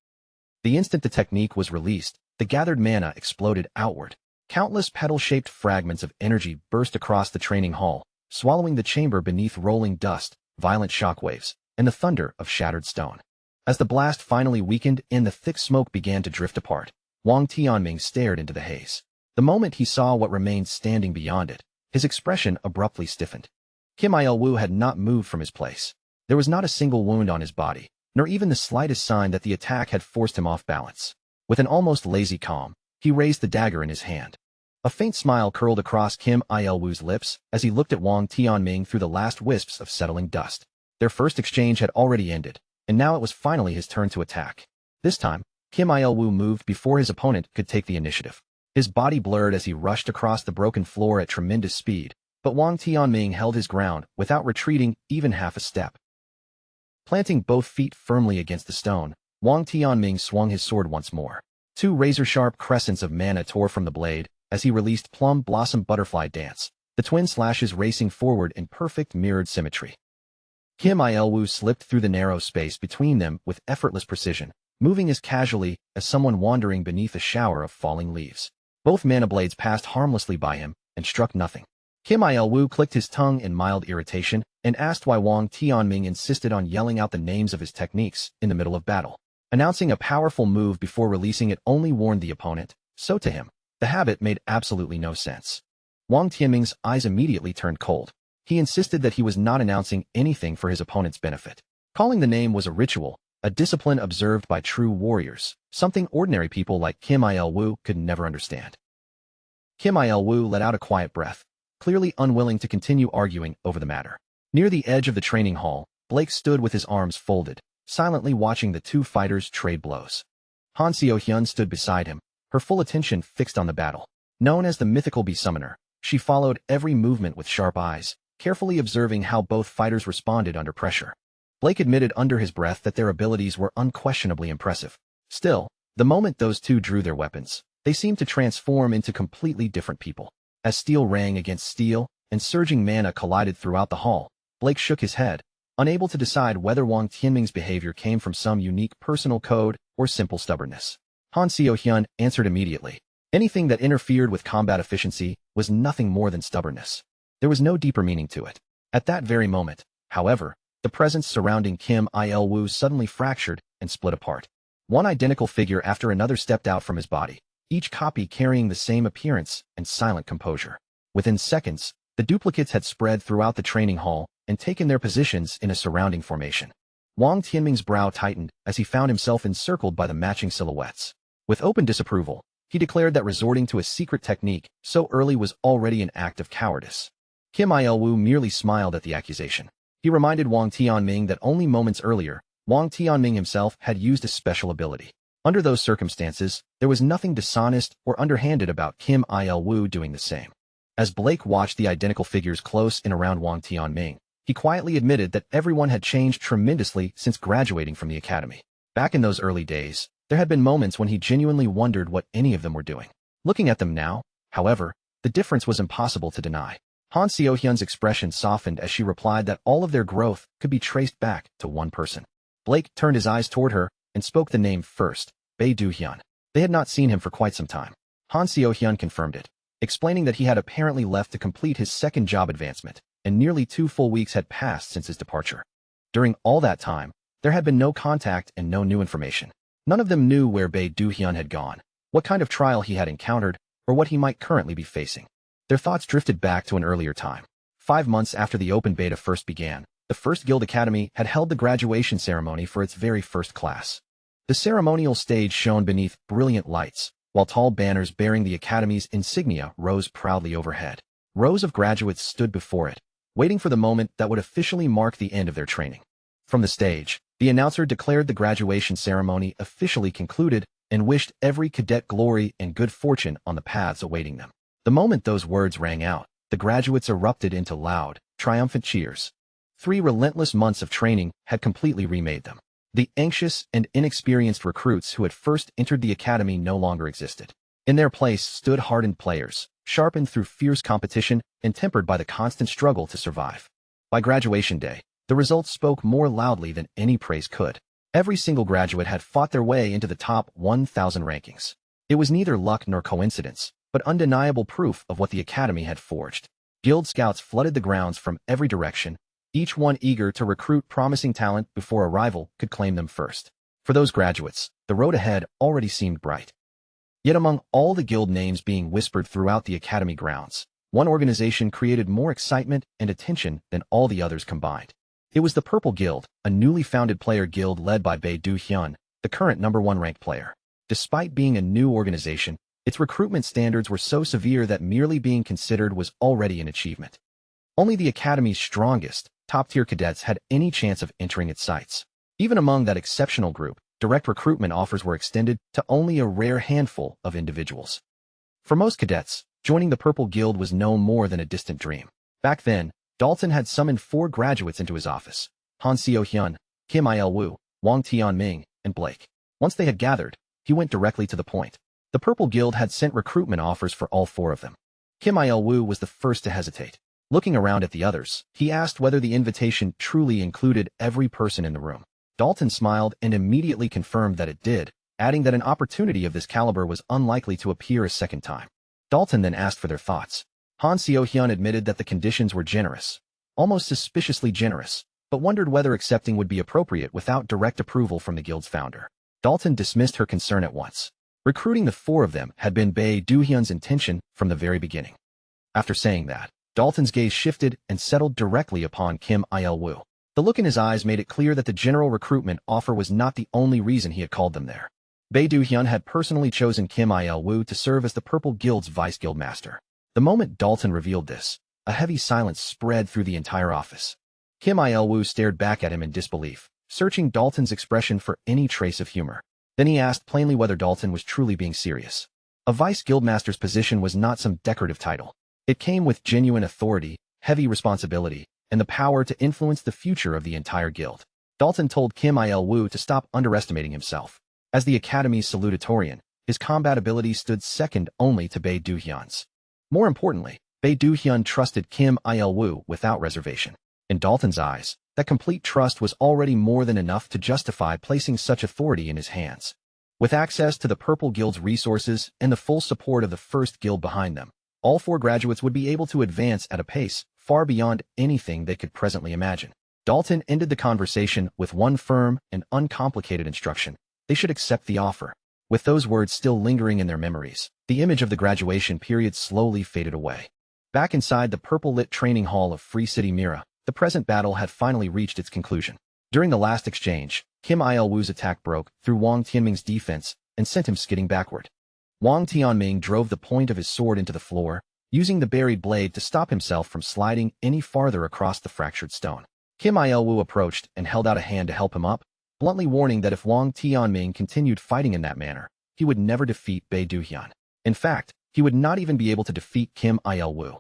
The instant the technique was released, the gathered mana exploded outward. Countless petal-shaped fragments of energy burst across the training hall, swallowing the chamber beneath rolling dust, violent shockwaves, and the thunder of shattered stone. As the blast finally weakened and the thick smoke began to drift apart, Wang Tianming stared into the haze. The moment he saw what remained standing beyond it, his expression abruptly stiffened. Kim Il-woo had not moved from his place. There was not a single wound on his body, nor even the slightest sign that the attack had forced him off balance. With an almost lazy calm, he raised the dagger in his hand. A faint smile curled across Kim Il-woo's lips as he looked at Wang Tianming through the last wisps of settling dust. Their first exchange had already ended, and now it was finally his turn to attack. This time, Kim Il-woo moved before his opponent could take the initiative. His body blurred as he rushed across the broken floor at tremendous speed, but Wang Tianming held his ground without retreating even half a step. Planting both feet firmly against the stone, Wang Tianming swung his sword once more. Two razor-sharp crescents of mana tore from the blade as he released Plum Blossom Butterfly Dance, the twin slashes racing forward in perfect mirrored symmetry. Kim Il-woo slipped through the narrow space between them with effortless precision, moving as casually as someone wandering beneath a shower of falling leaves. Both mana blades passed harmlessly by him and struck nothing. Kim Il-woo clicked his tongue in mild irritation and asked why Wang Tianming insisted on yelling out the names of his techniques in the middle of battle. Announcing a powerful move before releasing it only warned the opponent, so to him, the habit made absolutely no sense. Wang Tianming's eyes immediately turned cold. He insisted that he was not announcing anything for his opponent's benefit. Calling the name was a ritual, a discipline observed by true warriors, something ordinary people like Kim Il-woo could never understand. Kim Il-woo let out a quiet breath, clearly unwilling to continue arguing over the matter. Near the edge of the training hall, Blake stood with his arms folded, silently watching the two fighters trade blows. Han Seo-hyun stood beside him, her full attention fixed on the battle. Known as the mythical bee summoner, she followed every movement with sharp eyes, carefully observing how both fighters responded under pressure. Blake admitted under his breath that their abilities were unquestionably impressive. Still, the moment those two drew their weapons, they seemed to transform into completely different people. As steel rang against steel and surging mana collided throughout the hall, Blake shook his head, unable to decide whether Wang Tianming's behavior came from some unique personal code or simple stubbornness. Han Seo-hyun answered immediately. Anything that interfered with combat efficiency was nothing more than stubbornness. There was no deeper meaning to it. At that very moment, however, the presence surrounding Kim Il-woo suddenly fractured and split apart. One identical figure after another stepped out from his body, each copy carrying the same appearance and silent composure. Within seconds, the duplicates had spread throughout the training hall and taken their positions in a surrounding formation. Wang Tianming's brow tightened as he found himself encircled by the matching silhouettes. With open disapproval, he declared that resorting to a secret technique so early was already an act of cowardice. Kim Il-woo merely smiled at the accusation. He reminded Wang Tianming that only moments earlier, Wang Tianming himself had used a special ability. Under those circumstances, there was nothing dishonest or underhanded about Kim Il-woo doing the same. As Blake watched the identical figures close in around Wang Tianming, he quietly admitted that everyone had changed tremendously since graduating from the academy. Back in those early days, there had been moments when he genuinely wondered what any of them were doing. Looking at them now, however, the difference was impossible to deny. Han Seo-hyun's expression softened as she replied that all of their growth could be traced back to one person. Blake turned his eyes toward her and spoke the name first, Bae Do-hyun. They had not seen him for quite some time. Han Seo-hyun confirmed it, explaining that he had apparently left to complete his second job advancement, and nearly 2 full weeks had passed since his departure. During all that time, there had been no contact and no new information. None of them knew where Bae Do-hyun had gone, what kind of trial he had encountered, or what he might currently be facing. Their thoughts drifted back to an earlier time. 5 months after the open beta first began, the First Guild Academy had held the graduation ceremony for its very first class. The ceremonial stage shone beneath brilliant lights, while tall banners bearing the Academy's insignia rose proudly overhead. Rows of graduates stood before it, waiting for the moment that would officially mark the end of their training. From the stage, the announcer declared the graduation ceremony officially concluded and wished every cadet glory and good fortune on the paths awaiting them. The moment those words rang out, the graduates erupted into loud, triumphant cheers. 3 relentless months of training had completely remade them. The anxious and inexperienced recruits who had first entered the academy no longer existed. In their place stood hardened players, sharpened through fierce competition and tempered by the constant struggle to survive. By graduation day, the results spoke more loudly than any praise could. Every single graduate had fought their way into the top 1,000 rankings. It was neither luck nor coincidence, but undeniable proof of what the academy had forged. Guild scouts flooded the grounds from every direction, each one eager to recruit promising talent before a rival could claim them first. For those graduates, the road ahead already seemed bright. Yet among all the guild names being whispered throughout the academy grounds, one organization created more excitement and attention than all the others combined. It was the Purple Guild, a newly founded player guild led by Bae Do-hyun, the current #1 ranked player. Despite being a new organization, Its recruitment standards were so severe that merely being considered was already an achievement. Only the Academy's strongest, top-tier cadets had any chance of entering its sights. Even among that exceptional group, direct recruitment offers were extended to only a rare handful of individuals. For most cadets, joining the Purple Guild was no more than a distant dream. Back then, Dalton had summoned 4 graduates into his office: Han Seo-hyun, Kim Il-woo, Wang Tianming, and Blake. Once they had gathered, he went directly to the point. The Purple Guild had sent recruitment offers for all 4 of them. Kim Il-woo was the first to hesitate. Looking around at the others, he asked whether the invitation truly included every person in the room. Dalton smiled and immediately confirmed that it did, adding that an opportunity of this caliber was unlikely to appear a second time. Dalton then asked for their thoughts. Han Seo-hyun admitted that the conditions were generous, almost suspiciously generous, but wondered whether accepting would be appropriate without direct approval from the guild's founder. Dalton dismissed her concern at once. Recruiting the 4 of them had been Bae Do-hyun's intention from the very beginning. After saying that, Dalton's gaze shifted and settled directly upon Kim Il-woo. The look in his eyes made it clear that the general recruitment offer was not the only reason he had called them there. Bae Do-hyun had personally chosen Kim Il-woo to serve as the Purple Guild's vice guild master. The moment Dalton revealed this, a heavy silence spread through the entire office. Kim Il-woo stared back at him in disbelief, searching Dalton's expression for any trace of humor. Then he asked plainly whether Dalton was truly being serious. A vice guildmaster's position was not some decorative title. It came with genuine authority, heavy responsibility, and the power to influence the future of the entire guild. Dalton told Kim Il-woo to stop underestimating himself. As the Academy's salutatorian, his combat ability stood second only to Bae Do-hyun's. More importantly, Bae Do-hyun trusted Kim Il-woo without reservation. In Dalton's eyes, that complete trust was already more than enough to justify placing such authority in his hands. With access to the Purple Guild's resources and the full support of the first guild behind them, all 4 graduates would be able to advance at a pace far beyond anything they could presently imagine. Dalton ended the conversation with one firm and uncomplicated instruction: they should accept the offer. With those words still lingering in their memories, the image of the graduation period slowly faded away. Back inside the purple-lit training hall of Free City Mira, the present battle had finally reached its conclusion. During the last exchange, Kim Il-woo's attack broke through Wang Tianming's defense and sent him skidding backward. Wang Tianming drove the point of his sword into the floor, using the buried blade to stop himself from sliding any farther across the fractured stone. Kim Il-woo approached and held out a hand to help him up, bluntly warning that if Wang Tianming continued fighting in that manner, he would never defeat Bae Do-hyun. In fact, he would not even be able to defeat Kim Il-woo.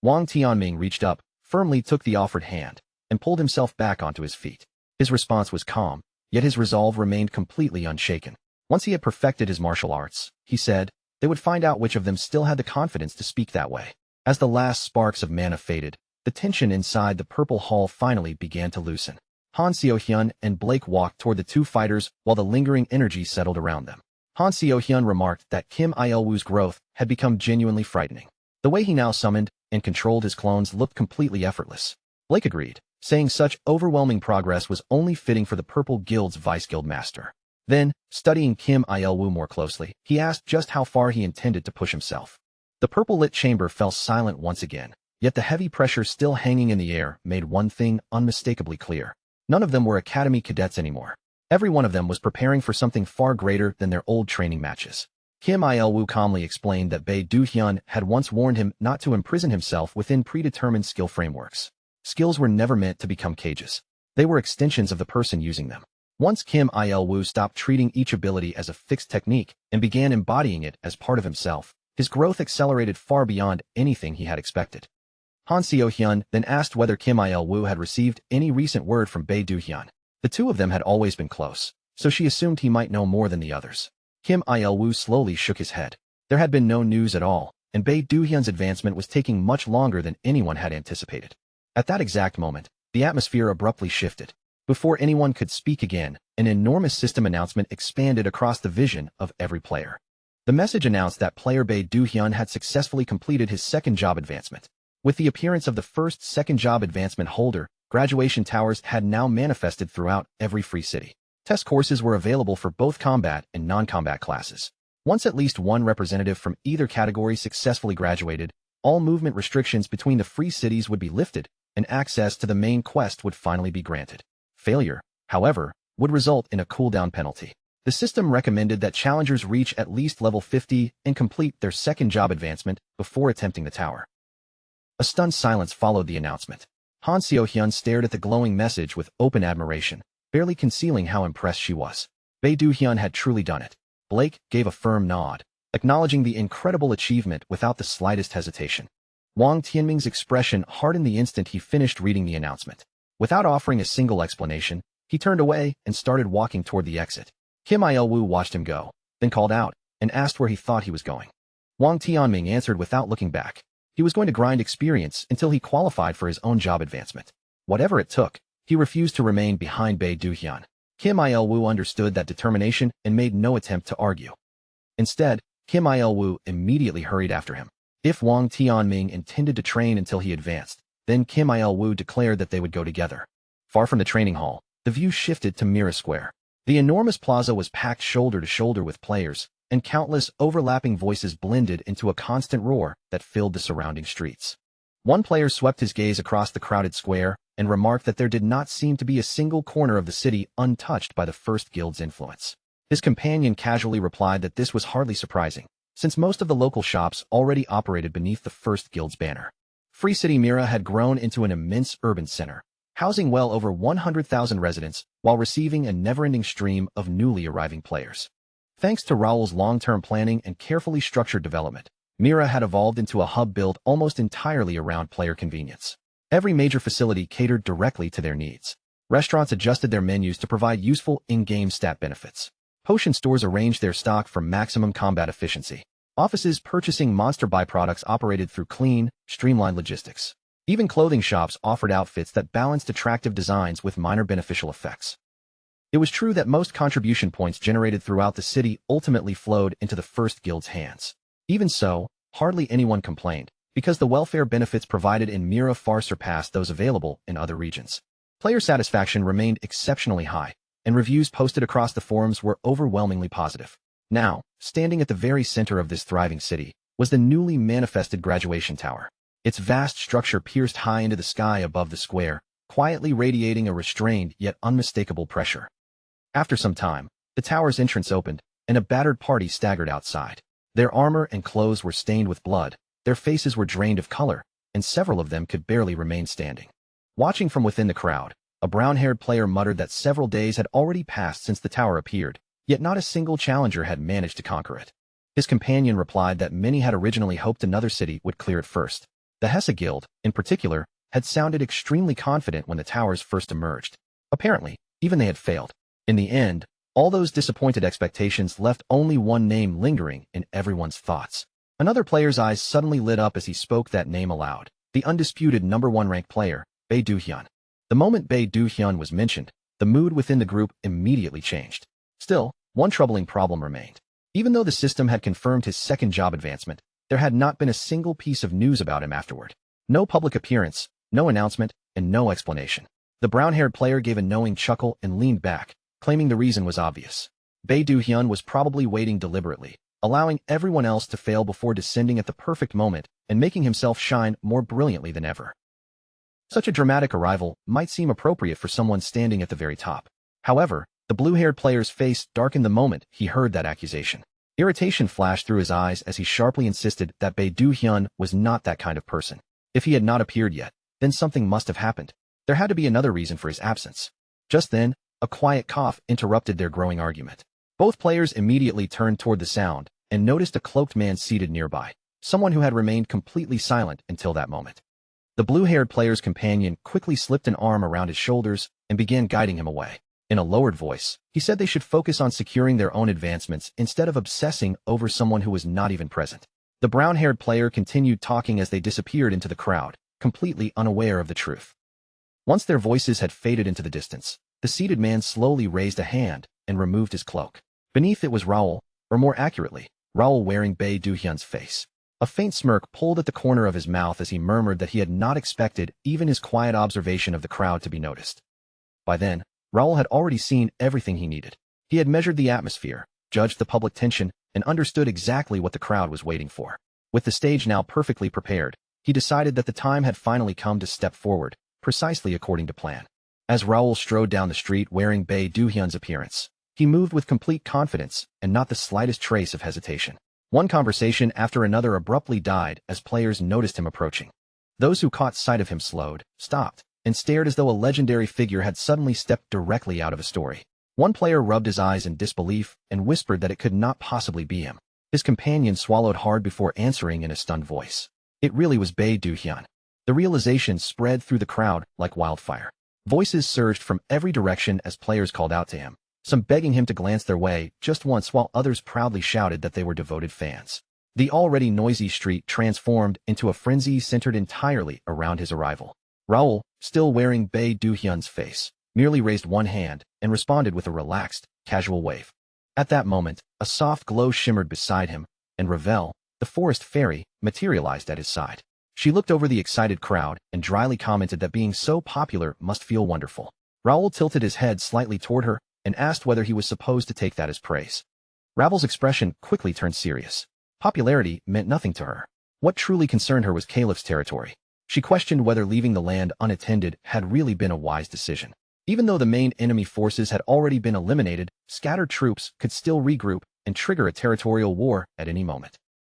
Wang Tianming reached up, firmly took the offered hand, and pulled himself back onto his feet. His response was calm, yet his resolve remained completely unshaken. Once he had perfected his martial arts, he said, they would find out which of them still had the confidence to speak that way. As the last sparks of mana faded, the tension inside the purple hall finally began to loosen. Han Seo-hyun and Blake walked toward the 2 fighters while the lingering energy settled around them. Han Seo-hyun remarked that Kim Il-woo's growth had become genuinely frightening. The way he now summoned and controlled his clones looked completely effortless. Blake agreed, saying such overwhelming progress was only fitting for the Purple Guild's vice guild master. Then, studying Kim Il-woo more closely, he asked just how far he intended to push himself. The purple-lit chamber fell silent once again, yet the heavy pressure still hanging in the air made one thing unmistakably clear. None of them were Academy cadets anymore. Every one of them was preparing for something far greater than their old training matches. Kim Il-woo calmly explained that Bae Do-hyun had once warned him not to imprison himself within predetermined skill frameworks. Skills were never meant to become cages. They were extensions of the person using them. Once Kim Il-woo stopped treating each ability as a fixed technique and began embodying it as part of himself, his growth accelerated far beyond anything he had expected. Han Seo-hyun then asked whether Kim Il-woo had received any recent word from Bae Do-hyun. The 2 of them had always been close, so she assumed he might know more than the others. Kim Il-woo slowly shook his head. There had been no news at all, and Bae Do-hyun's advancement was taking much longer than anyone had anticipated. At that exact moment, the atmosphere abruptly shifted. Before anyone could speak again, an enormous system announcement expanded across the vision of every player. The message announced that player Bae Do-hyun had successfully completed his second job advancement. With the appearance of the first second job advancement holder, graduation towers had now manifested throughout every free city. Test courses were available for both combat and non-combat classes. Once at least one representative from either category successfully graduated, all movement restrictions between the free cities would be lifted, and access to the main quest would finally be granted. Failure, however, would result in a cooldown penalty. The system recommended that challengers reach at least level 50 and complete their second job advancement before attempting the tower. A stunned silence followed the announcement. Han Seo-hyun stared at the glowing message with open admiration, barely concealing how impressed she was. Bae Do-hyun had truly done it. Blake gave a firm nod, acknowledging the incredible achievement without the slightest hesitation. Wang Tianming's expression hardened the instant he finished reading the announcement. Without offering a single explanation, he turned away and started walking toward the exit. Kim Il-woo watched him go, then called out and asked where he thought he was going. Wang Tianming answered without looking back. He was going to grind experience until he qualified for his own job advancement. Whatever it took, he refused to remain behind Bae Do-hyun. Kim Il-woo understood that determination and made no attempt to argue. Instead, Kim Il-woo immediately hurried after him. If Wang Tianming intended to train until he advanced, then Kim Il-woo declared that they would go together. Far from the training hall, the view shifted to Mira Square. The enormous plaza was packed shoulder to shoulder with players, and countless overlapping voices blended into a constant roar that filled the surrounding streets. One player swept his gaze across the crowded square and remarked that there did not seem to be a single corner of the city untouched by the First Guild's influence. His companion casually replied that this was hardly surprising, since most of the local shops already operated beneath the First Guild's banner. Free City Mira had grown into an immense urban center, housing well over 100,000 residents while receiving a never-ending stream of newly arriving players. Thanks to Raoul's long-term planning and carefully structured development, Mira had evolved into a hub built almost entirely around player convenience. Every major facility catered directly to their needs. Restaurants adjusted their menus to provide useful in-game stat benefits. Potion stores arranged their stock for maximum combat efficiency. Offices purchasing monster byproducts operated through clean, streamlined logistics. Even clothing shops offered outfits that balanced attractive designs with minor beneficial effects. It was true that most contribution points generated throughout the city ultimately flowed into the First Guild's hands. Even so, hardly anyone complained, because the welfare benefits provided in Mira far surpassed those available in other regions. Player satisfaction remained exceptionally high, and reviews posted across the forums were overwhelmingly positive. Now, standing at the very center of this thriving city, was the newly manifested graduation tower. Its vast structure pierced high into the sky above the square, quietly radiating a restrained yet unmistakable pressure. After some time, the tower's entrance opened, and a battered party staggered outside. Their armor and clothes were stained with blood, their faces were drained of color, and several of them could barely remain standing. Watching from within the crowd, a brown-haired player muttered that several days had already passed since the tower appeared, yet not a single challenger had managed to conquer it. His companion replied that many had originally hoped another city would clear it first. The Hesse Guild, in particular, had sounded extremely confident when the towers first emerged. Apparently, even they had failed. In the end, all those disappointed expectations left only one name lingering in everyone's thoughts. Another player's eyes suddenly lit up as he spoke that name aloud, the undisputed #1 ranked player, Bae Do-hyun. The moment Bae Do-hyun was mentioned, the mood within the group immediately changed. Still, one troubling problem remained. Even though the system had confirmed his second job advancement, there had not been a single piece of news about him afterward. No public appearance, no announcement, and no explanation. The brown-haired player gave a knowing chuckle and leaned back, claiming the reason was obvious. Bae Do-hyun was probably waiting deliberately, allowing everyone else to fail before descending at the perfect moment and making himself shine more brilliantly than ever. Such a dramatic arrival might seem appropriate for someone standing at the very top. However, the blue-haired player's face darkened the moment he heard that accusation. Irritation flashed through his eyes as he sharply insisted that Bae Do-hyun was not that kind of person. If he had not appeared yet, then something must have happened. There had to be another reason for his absence. Just then, a quiet cough interrupted their growing argument. Both players immediately turned toward the sound and noticed a cloaked man seated nearby, someone who had remained completely silent until that moment. The blue-haired player's companion quickly slipped an arm around his shoulders and began guiding him away. In a lowered voice, he said they should focus on securing their own advancements instead of obsessing over someone who was not even present. The brown-haired player continued talking as they disappeared into the crowd, completely unaware of the truth. Once their voices had faded into the distance, the seated man slowly raised a hand and removed his cloak. Beneath it was Raoul, or more accurately, Raoul wearing Bae Do-hyun's face. A faint smirk pulled at the corner of his mouth as he murmured that he had not expected even his quiet observation of the crowd to be noticed. By then, Raoul had already seen everything he needed. He had measured the atmosphere, judged the public tension, and understood exactly what the crowd was waiting for. With the stage now perfectly prepared, he decided that the time had finally come to step forward, precisely according to plan. As Raoul strode down the street wearing Bae Do-hyun's appearance, He moved with complete confidence and not the slightest trace of hesitation. One conversation after another abruptly died as players noticed him approaching. Those who caught sight of him slowed, stopped, and stared as though a legendary figure had suddenly stepped directly out of a story. One player rubbed his eyes in disbelief and whispered that it could not possibly be him. His companion swallowed hard before answering in a stunned voice. It really was Bae Do-hyun. The realization spread through the crowd like wildfire. Voices surged from every direction as players called out to him, some begging him to glance their way just once while others proudly shouted that they were devoted fans. The already noisy street transformed into a frenzy centered entirely around his arrival. Raoul, still wearing Bae Do-hyun's face, merely raised one hand and responded with a relaxed, casual wave. At that moment, a soft glow shimmered beside him, and Ravel, the forest fairy, materialized at his side. She looked over the excited crowd and dryly commented that being so popular must feel wonderful. Raoul tilted his head slightly toward her and asked whether he was supposed to take that as praise. Ravel's expression quickly turned serious. Popularity meant nothing to her. What truly concerned her was Caliph's territory. She questioned whether leaving the land unattended had really been a wise decision. Even though the main enemy forces had already been eliminated, scattered troops could still regroup and trigger a territorial war at any moment.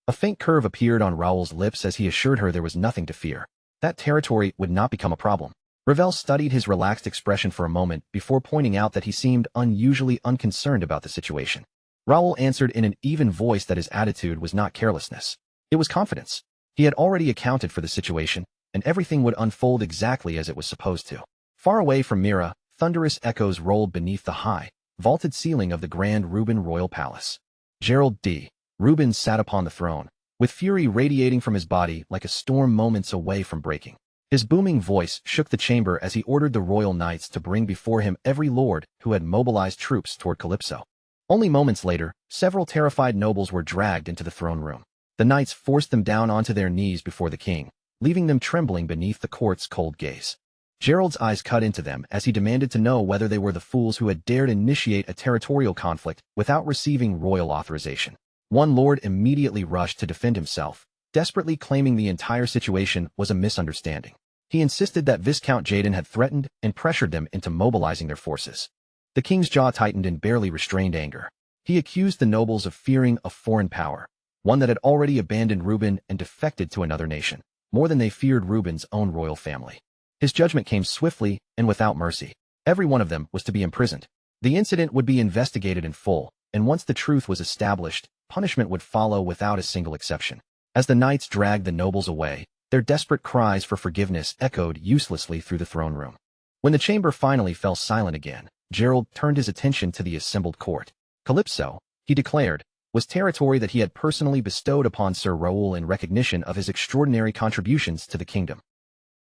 A faint curve appeared on Raoul's lips as he assured her there was nothing to fear. That territory would not become a problem. Ravel studied his relaxed expression for a moment before pointing out that he seemed unusually unconcerned about the situation. Raoul answered in an even voice that his attitude was not carelessness. It was confidence. He had already accounted for the situation, and everything would unfold exactly as it was supposed to. Far away from Mira, thunderous echoes rolled beneath the high, vaulted ceiling of the Grand Reuben Royal Palace. Gerald D. Reuben sat upon the throne, with fury radiating from his body like a storm moments away from breaking. His booming voice shook the chamber as he ordered the royal knights to bring before him every lord who had mobilized troops toward Calypso. Only moments later, several terrified nobles were dragged into the throne room. The knights forced them down onto their knees before the king, leaving them trembling beneath the court's cold gaze. Gerald's eyes cut into them as he demanded to know whether they were the fools who had dared initiate a territorial conflict without receiving royal authorization. One lord immediately rushed to defend himself, desperately claiming the entire situation was a misunderstanding. He insisted that Viscount Jaden had threatened and pressured them into mobilizing their forces. The king's jaw tightened in barely restrained anger. He accused the nobles of fearing a foreign power, one that had already abandoned Reuben and defected to another nation, more than they feared Reuben's own royal family. His judgment came swiftly and without mercy. Every one of them was to be imprisoned. The incident would be investigated in full, and once the truth was established, punishment would follow without a single exception. As the knights dragged the nobles away, their desperate cries for forgiveness echoed uselessly through the throne room. When the chamber finally fell silent again, Gerald turned his attention to the assembled court. Calypso, he declared, was territory that he had personally bestowed upon Sir Raoul in recognition of his extraordinary contributions to the kingdom.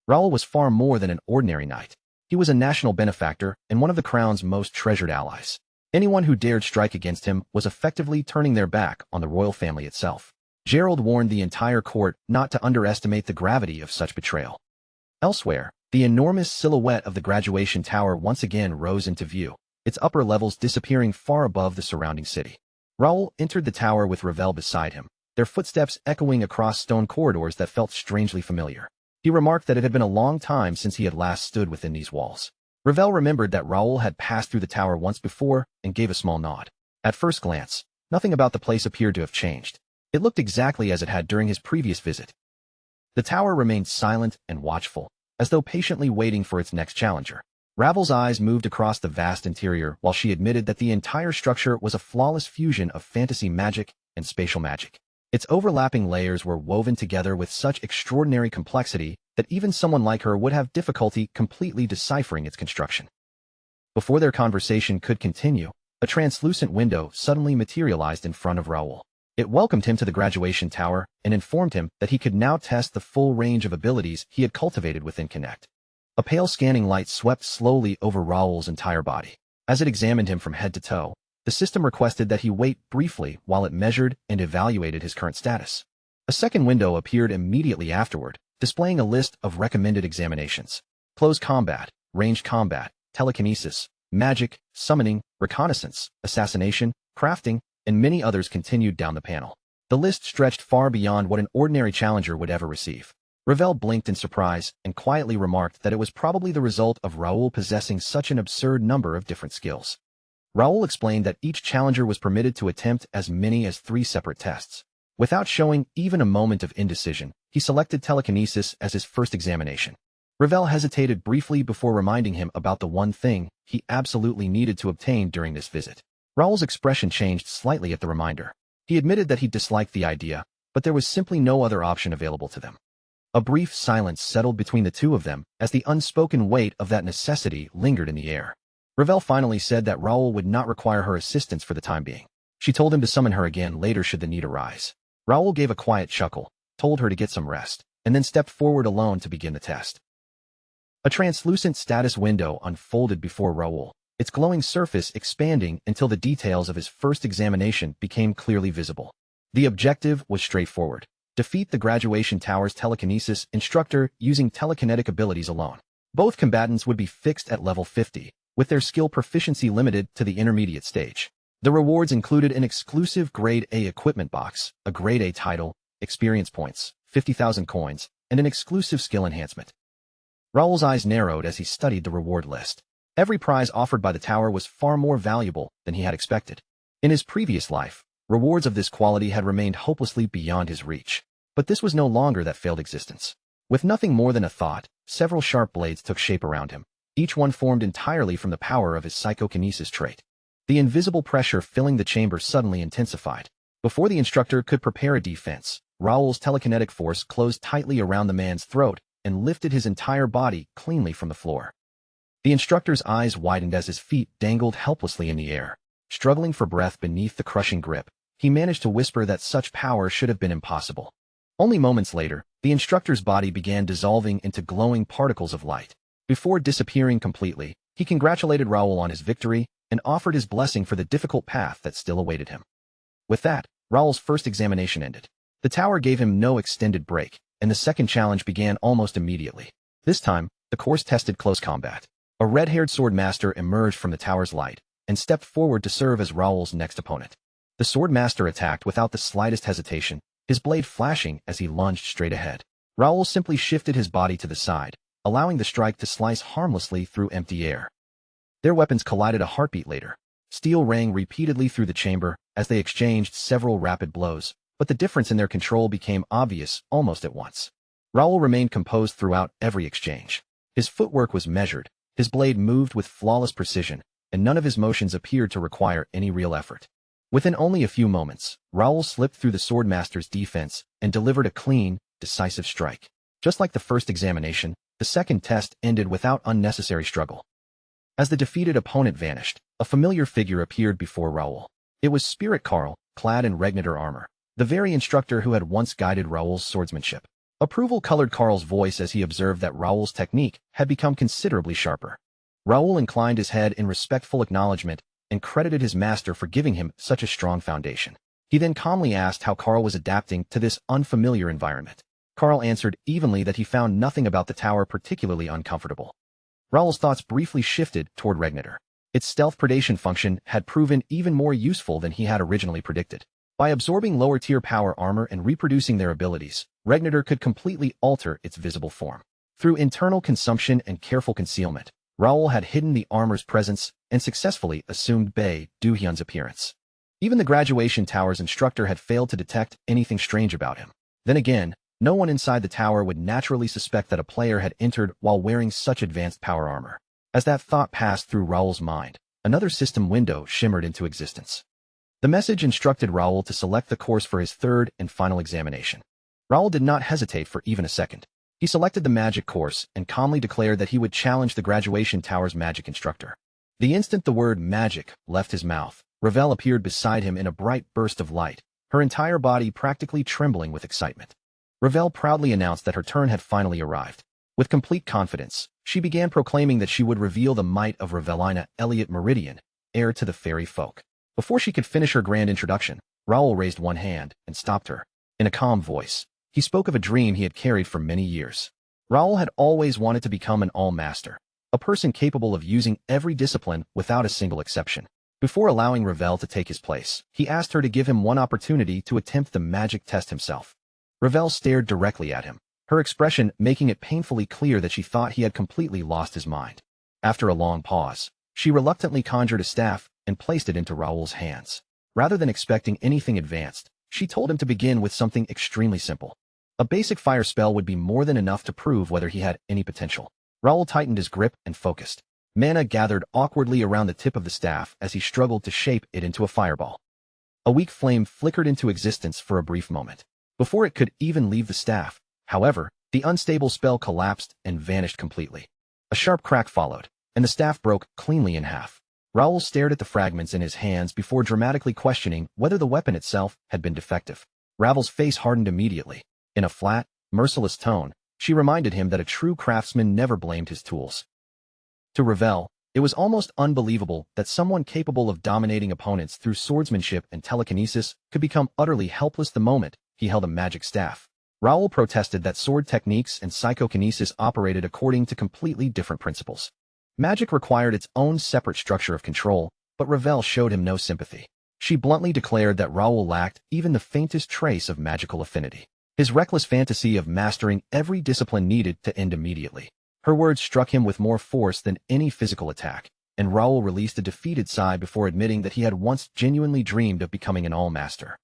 Raoul was far more than an ordinary knight. He was a national benefactor and one of the crown's most treasured allies. Anyone who dared strike against him was effectively turning their back on the royal family itself. Gerald warned the entire court not to underestimate the gravity of such betrayal. Elsewhere, the enormous silhouette of the graduation tower once again rose into view, its upper levels disappearing far above the surrounding city. Raoul entered the tower with Ravel beside him, their footsteps echoing across stone corridors that felt strangely familiar. He remarked that it had been a long time since he had last stood within these walls. Ravel remembered that Raoul had passed through the tower once before and gave a small nod. At first glance, nothing about the place appeared to have changed. It looked exactly as it had during his previous visit. The tower remained silent and watchful, as though patiently waiting for its next challenger. Ravel's eyes moved across the vast interior while she admitted that the entire structure was a flawless fusion of fantasy magic and spatial magic. Its overlapping layers were woven together with such extraordinary complexity that even someone like her would have difficulty completely deciphering its construction. Before their conversation could continue, a translucent window suddenly materialized in front of Raoul. It welcomed him to the graduation tower and informed him that he could now test the full range of abilities he had cultivated within Connect. A pale scanning light swept slowly over Raoul's entire body. As it examined him from head to toe, the system requested that he wait briefly while it measured and evaluated his current status. A second window appeared immediately afterward, displaying a list of recommended examinations. Close combat, ranged combat, telekinesis, magic, summoning, reconnaissance, assassination, crafting, and many others continued down the panel. The list stretched far beyond what an ordinary challenger would ever receive. Ravel blinked in surprise and quietly remarked that it was probably the result of Raoul possessing such an absurd number of different skills. Raoul explained that each challenger was permitted to attempt as many as 3 separate tests. Without showing even a moment of indecision, he selected telekinesis as his first examination. Ravel hesitated briefly before reminding him about the one thing he absolutely needed to obtain during this visit. Raoul's expression changed slightly at the reminder. He admitted that he disliked the idea, but there was simply no other option available to them. A brief silence settled between the two of them as the unspoken weight of that necessity lingered in the air. Ravel finally said that Raoul would not require her assistance for the time being. She told him to summon her again later should the need arise. Raoul gave a quiet chuckle, told her to get some rest, and then stepped forward alone to begin the test. A translucent status window unfolded before Raoul, its glowing surface expanding until the details of his first examination became clearly visible. The objective was straightforward: defeat the graduation tower's telekinesis instructor using telekinetic abilities alone. Both combatants would be fixed at level 50, with their skill proficiency limited to the intermediate stage. The rewards included an exclusive Grade A equipment box, a Grade A title, experience points, 50,000 coins, and an exclusive skill enhancement. Raoul's eyes narrowed as he studied the reward list. Every prize offered by the tower was far more valuable than he had expected. In his previous life, rewards of this quality had remained hopelessly beyond his reach. But this was no longer that failed existence. With nothing more than a thought, several sharp blades took shape around him, each one formed entirely from the power of his psychokinesis trait. The invisible pressure filling the chamber suddenly intensified. Before the instructor could prepare a defense, Raoul's telekinetic force closed tightly around the man's throat and lifted his entire body cleanly from the floor. The instructor's eyes widened as his feet dangled helplessly in the air. Struggling for breath beneath the crushing grip, he managed to whisper that such power should have been impossible. Only moments later, the instructor's body began dissolving into glowing particles of light. Before disappearing completely, he congratulated Raoul on his victory and offered his blessing for the difficult path that still awaited him. With that, Raoul's first examination ended. The tower gave him no extended break, and the second challenge began almost immediately. This time, the course tested close combat. A red-haired sword master emerged from the tower's light and stepped forward to serve as Raoul's next opponent. The sword master attacked without the slightest hesitation, his blade flashing as he lunged straight ahead. Raoul simply shifted his body to the side, allowing the strike to slice harmlessly through empty air. Their weapons collided a heartbeat later. Steel rang repeatedly through the chamber as they exchanged several rapid blows, but the difference in their control became obvious almost at once. Raoul remained composed throughout every exchange. His footwork was measured, his blade moved with flawless precision, and none of his motions appeared to require any real effort. Within only a few moments, Raoul slipped through the swordmaster's defense and delivered a clean, decisive strike. Just like the first examination, the second test ended without unnecessary struggle. As the defeated opponent vanished, a familiar figure appeared before Raoul. It was Spirit Carl, clad in Regnator armor, the very instructor who had once guided Raoul's swordsmanship. Approval colored Carl's voice as he observed that Raoul's technique had become considerably sharper. Raoul inclined his head in respectful acknowledgement and credited his master for giving him such a strong foundation. He then calmly asked how Carl was adapting to this unfamiliar environment. Carl answered evenly that he found nothing about the tower particularly uncomfortable. Raoul's thoughts briefly shifted toward Regnator. Its stealth predation function had proven even more useful than he had originally predicted. By absorbing lower-tier power armor and reproducing their abilities, Regnator could completely alter its visible form. Through internal consumption and careful concealment, Raoul had hidden the armor's presence and successfully assumed Bei Duhyun's appearance. Even the graduation tower's instructor had failed to detect anything strange about him. Then again, no one inside the tower would naturally suspect that a player had entered while wearing such advanced power armor. As that thought passed through Raoul's mind, another system window shimmered into existence. The message instructed Raoul to select the course for his third and final examination. Raoul did not hesitate for even a second. He selected the magic course and calmly declared that he would challenge the graduation tower's magic instructor. The instant the word magic left his mouth, Ravel appeared beside him in a bright burst of light, her entire body practically trembling with excitement. Ravel proudly announced that her turn had finally arrived. With complete confidence, she began proclaiming that she would reveal the might of Ravelina Elliot Meridian, heir to the fairy folk. Before she could finish her grand introduction, Raoul raised one hand and stopped her. In a calm voice, he spoke of a dream he had carried for many years. Raoul had always wanted to become an all-master, a person capable of using every discipline without a single exception. Before allowing Ravel to take his place, he asked her to give him one opportunity to attempt the magic test himself. Ravel stared directly at him, her expression making it painfully clear that she thought he had completely lost his mind. After a long pause, she reluctantly conjured a staff and placed it into Raoul's hands. Rather than expecting anything advanced, she told him to begin with something extremely simple. A basic fire spell would be more than enough to prove whether he had any potential. Raoul tightened his grip and focused. Mana gathered awkwardly around the tip of the staff as he struggled to shape it into a fireball. A weak flame flickered into existence for a brief moment. Before it could even leave the staff, however, the unstable spell collapsed and vanished completely. A sharp crack followed, and the staff broke cleanly in half. Raoul stared at the fragments in his hands before dramatically questioning whether the weapon itself had been defective. Ravel's face hardened immediately. In a flat, merciless tone, she reminded him that a true craftsman never blamed his tools. To Ravel, it was almost unbelievable that someone capable of dominating opponents through swordsmanship and telekinesis could become utterly helpless the moment he held a magic staff. Raoul protested that sword techniques and psychokinesis operated according to completely different principles. Magic required its own separate structure of control, but Ravel showed him no sympathy. She bluntly declared that Raoul lacked even the faintest trace of magical affinity. His reckless fantasy of mastering every discipline needed to end immediately. Her words struck him with more force than any physical attack, and Raoul released a defeated sigh before admitting that he had once genuinely dreamed of becoming an all-master.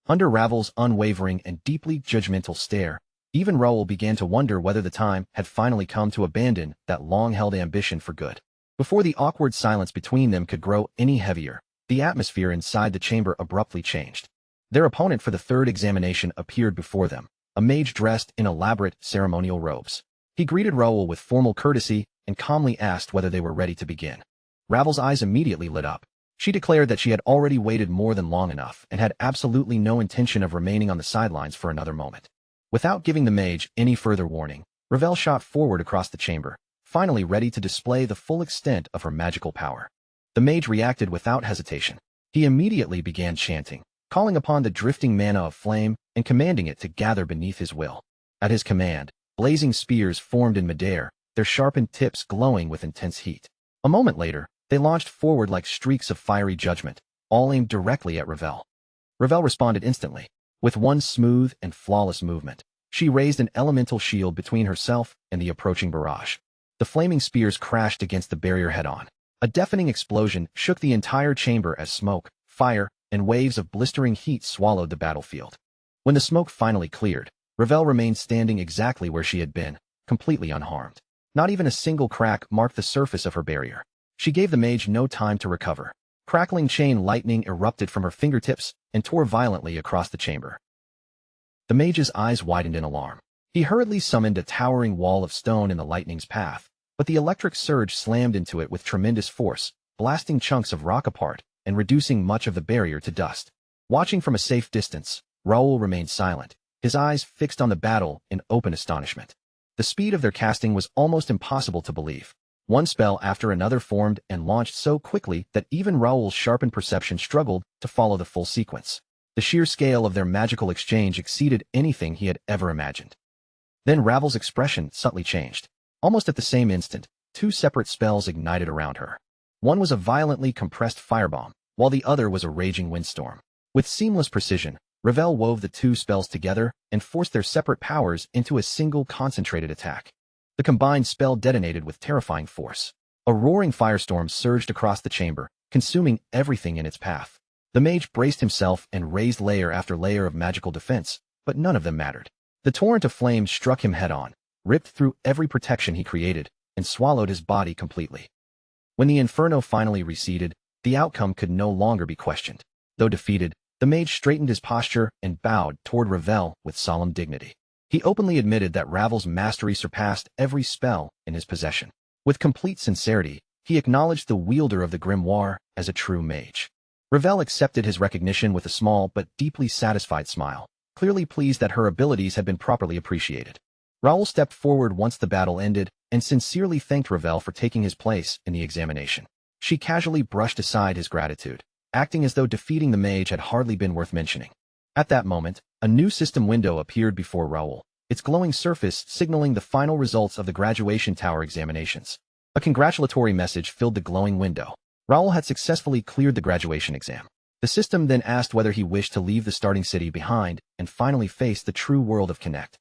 Under Ravel's unwavering and deeply judgmental stare, even Raoul began to wonder whether the time had finally come to abandon that long-held ambition for good. Before the awkward silence between them could grow any heavier, the atmosphere inside the chamber abruptly changed. Their opponent for the third examination appeared before them, a mage dressed in elaborate ceremonial robes. He greeted Raoul with formal courtesy and calmly asked whether they were ready to begin. Ravel's eyes immediately lit up. She declared that she had already waited more than long enough and had absolutely no intention of remaining on the sidelines for another moment. Without giving the mage any further warning, Ravel shot forward across the chamber, finally ready to display the full extent of her magical power. The mage reacted without hesitation. He immediately began chanting, calling upon the drifting mana of flame and commanding it to gather beneath his will. At his command, blazing spears formed in midair, their sharpened tips glowing with intense heat. A moment later, they launched forward like streaks of fiery judgment, all aimed directly at Ravel. Ravel responded instantly. With one smooth and flawless movement, she raised an elemental shield between herself and the approaching barrage. The flaming spears crashed against the barrier head-on. A deafening explosion shook the entire chamber as smoke, fire, and waves of blistering heat swallowed the battlefield. When the smoke finally cleared, Ravel remained standing exactly where she had been, completely unharmed. Not even a single crack marked the surface of her barrier. She gave the mage no time to recover. Crackling chain lightning erupted from her fingertips and tore violently across the chamber. The mage's eyes widened in alarm. He hurriedly summoned a towering wall of stone in the lightning's path, but the electric surge slammed into it with tremendous force, blasting chunks of rock apart and reducing much of the barrier to dust. Watching from a safe distance, Raoul remained silent, his eyes fixed on the battle in open astonishment. The speed of their casting was almost impossible to believe. One spell after another formed and launched so quickly that even Raoul's sharpened perception struggled to follow the full sequence. The sheer scale of their magical exchange exceeded anything he had ever imagined. Then Ravel's expression subtly changed. Almost at the same instant, two separate spells ignited around her. One was a violently compressed firebomb, while the other was a raging windstorm. With seamless precision, Ravel wove the two spells together and forced their separate powers into a single concentrated attack. The combined spell detonated with terrifying force. A roaring firestorm surged across the chamber, consuming everything in its path. The mage braced himself and raised layer after layer of magical defense, but none of them mattered. The torrent of flames struck him head-on, ripped through every protection he created, and swallowed his body completely. When the inferno finally receded, the outcome could no longer be questioned. Though defeated, the mage straightened his posture and bowed toward Ravel with solemn dignity. He openly admitted that Ravel's mastery surpassed every spell in his possession. With complete sincerity, he acknowledged the wielder of the grimoire as a true mage. Ravel accepted his recognition with a small but deeply satisfied smile, clearly pleased that her abilities had been properly appreciated. Raoul stepped forward once the battle ended and sincerely thanked Ravel for taking his place in the examination. She casually brushed aside his gratitude, acting as though defeating the mage had hardly been worth mentioning. At that moment, a new system window appeared before Raoul, its glowing surface signaling the final results of the graduation tower examinations. A congratulatory message filled the glowing window. Raoul had successfully cleared the graduation exam. The system then asked whether he wished to leave the starting city behind and finally face the true world of Connect.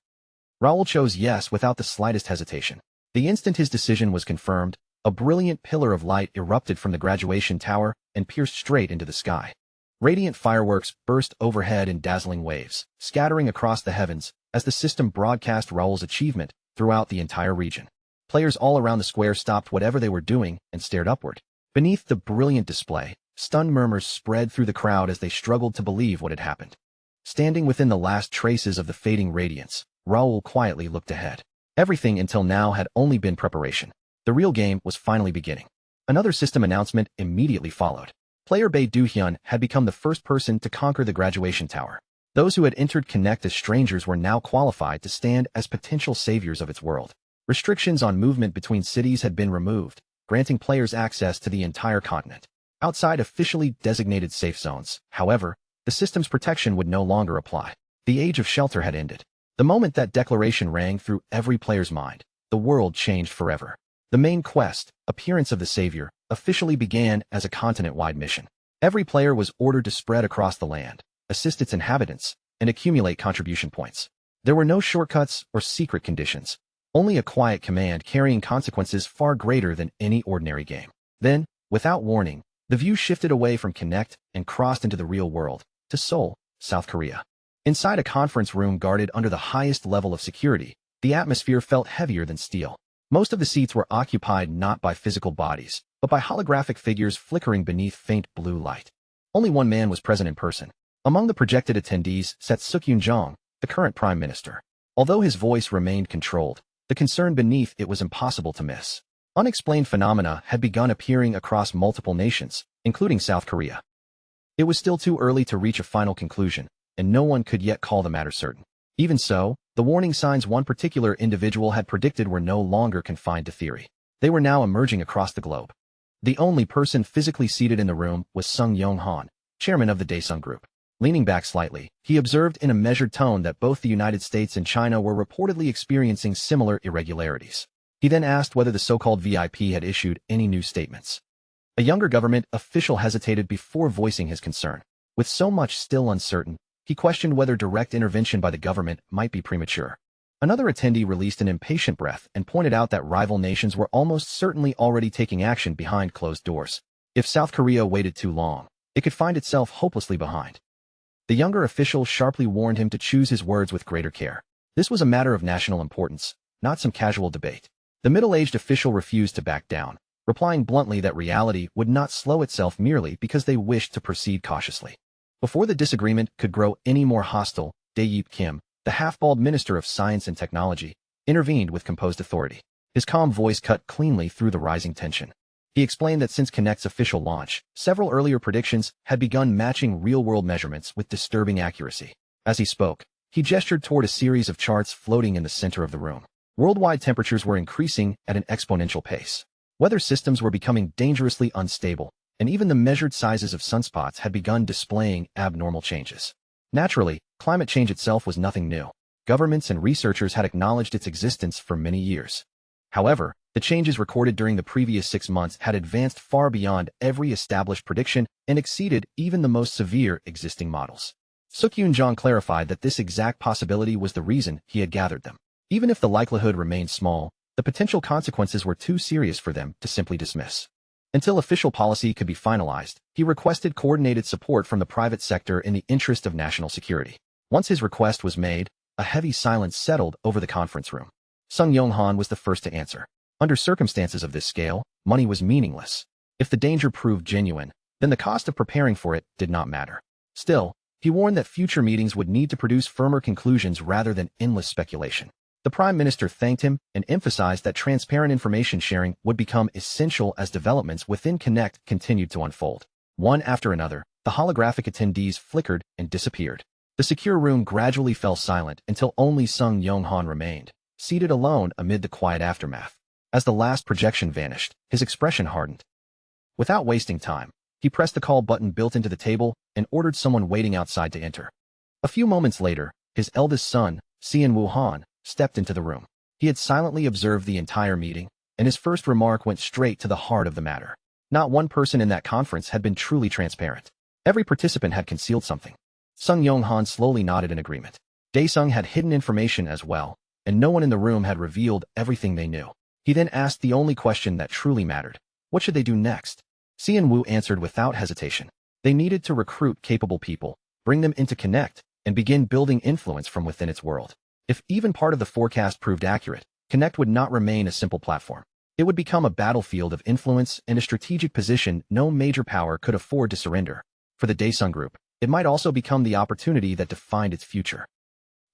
Raoul chose yes without the slightest hesitation. The instant his decision was confirmed, A brilliant pillar of light erupted from the graduation tower and pierced straight into the sky. Radiant fireworks burst overhead in dazzling waves, scattering across the heavens as the system broadcast Raoul's achievement throughout the entire region. Players all around the square stopped whatever they were doing and stared upward. Beneath the brilliant display, stunned murmurs spread through the crowd as they struggled to believe what had happened. Standing within the last traces of the fading radiance, Raoul quietly looked ahead. Everything until now had only been preparation. The real game was finally beginning. Another system announcement immediately followed. Player Bei Duhyun had become the first person to conquer the graduation tower. Those who had entered Connect as strangers were now qualified to stand as potential saviors of its world. Restrictions on movement between cities had been removed, granting players access to the entire continent. Outside officially designated safe zones, however, the system's protection would no longer apply. The age of shelter had ended. The moment that declaration rang through every player's mind, the world changed forever. The main quest, Appearance of the Savior, officially began as a continent-wide mission. Every player was ordered to spread across the land, assist its inhabitants, and accumulate contribution points. There were no shortcuts or secret conditions, only a quiet command carrying consequences far greater than any ordinary game. Then, without warning, the view shifted away from Connect and crossed into the real world, to Seoul, South Korea. Inside a conference room guarded under the highest level of security, the atmosphere felt heavier than steel. Most of the seats were occupied not by physical bodies, but by holographic figures flickering beneath faint blue light. Only one man was present in person. Among the projected attendees sat Sukyoon Jong, the current prime minister. Although his voice remained controlled, the concern beneath it was impossible to miss. Unexplained phenomena had begun appearing across multiple nations, including South Korea. It was still too early to reach a final conclusion, and no one could yet call the matter certain. Even so, the warning signs one particular individual had predicted were no longer confined to theory. They were now emerging across the globe. The only person physically seated in the room was Sung Yong-han, chairman of the Daesung Group. Leaning back slightly, he observed in a measured tone that both the United States and China were reportedly experiencing similar irregularities. He then asked whether the so-called VIP had issued any new statements. A younger government official hesitated before voicing his concern. With so much still uncertain, he questioned whether direct intervention by the government might be premature. Another attendee released an impatient breath and pointed out that rival nations were almost certainly already taking action behind closed doors. If South Korea waited too long, it could find itself hopelessly behind. The younger official sharply warned him to choose his words with greater care. This was a matter of national importance, not some casual debate. The middle-aged official refused to back down, replying bluntly that reality would not slow itself merely because they wished to proceed cautiously. Before the disagreement could grow any more hostile, Dae-Yeep Kim, the half-bald Minister of Science and Technology, intervened with composed authority. His calm voice cut cleanly through the rising tension. He explained that since Connect's official launch, several earlier predictions had begun matching real-world measurements with disturbing accuracy. As he spoke, he gestured toward a series of charts floating in the center of the room. Worldwide temperatures were increasing at an exponential pace. Weather systems were becoming dangerously unstable, and even the measured sizes of sunspots had begun displaying abnormal changes. Naturally, climate change itself was nothing new. Governments and researchers had acknowledged its existence for many years. However, the changes recorded during the previous 6 months had advanced far beyond every established prediction and exceeded even the most severe existing models. Sukyoon Jong clarified that this exact possibility was the reason he had gathered them. Even if the likelihood remained small, the potential consequences were too serious for them to simply dismiss. Until official policy could be finalized, he requested coordinated support from the private sector in the interest of national security. Once his request was made, a heavy silence settled over the conference room. Sung Yong-han was the first to answer. Under circumstances of this scale, money was meaningless. If the danger proved genuine, then the cost of preparing for it did not matter. Still, he warned that future meetings would need to produce firmer conclusions rather than endless speculation. The Prime Minister thanked him and emphasized that transparent information sharing would become essential as developments within Connect continued to unfold. One after another, the holographic attendees flickered and disappeared. The secure room gradually fell silent until only Sung Yong-han remained, seated alone amid the quiet aftermath. As the last projection vanished, his expression hardened. Without wasting time, he pressed the call button built into the table and ordered someone waiting outside to enter. A few moments later, his eldest son, Seon Woo-han, stepped into the room. He had silently observed the entire meeting, and his first remark went straight to the heart of the matter. Not one person in that conference had been truly transparent. Every participant had concealed something. Sung Yong-han slowly nodded in agreement. Daesung had hidden information as well, and no one in the room had revealed everything they knew. He then asked the only question that truly mattered. What should they do next? Xian Wu answered without hesitation. They needed to recruit capable people, bring them into Connect, and begin building influence from within its world. If even part of the forecast proved accurate, Connect would not remain a simple platform. It would become a battlefield of influence and a strategic position no major power could afford to surrender. For the Daesung Group, it might also become the opportunity that defined its future.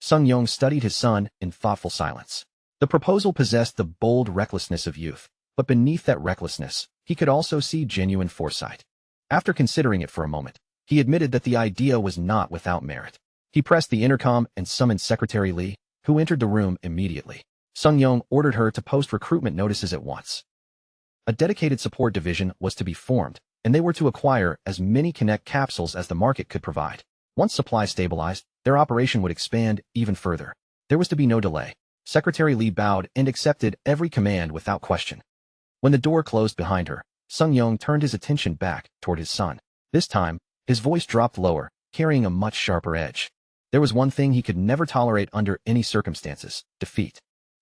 Sung Yong studied his son in thoughtful silence. The proposal possessed the bold recklessness of youth, but beneath that recklessness, he could also see genuine foresight. After considering it for a moment, he admitted that the idea was not without merit. He pressed the intercom and summoned Secretary Li, who entered the room immediately. Sung Yong ordered her to post recruitment notices at once. A dedicated support division was to be formed, and they were to acquire as many Connect capsules as the market could provide. Once supply stabilized, their operation would expand even further. There was to be no delay. Secretary Li bowed and accepted every command without question. When the door closed behind her, Sung Yong turned his attention back toward his son. This time, his voice dropped lower, carrying a much sharper edge. There was one thing he could never tolerate under any circumstances: defeat.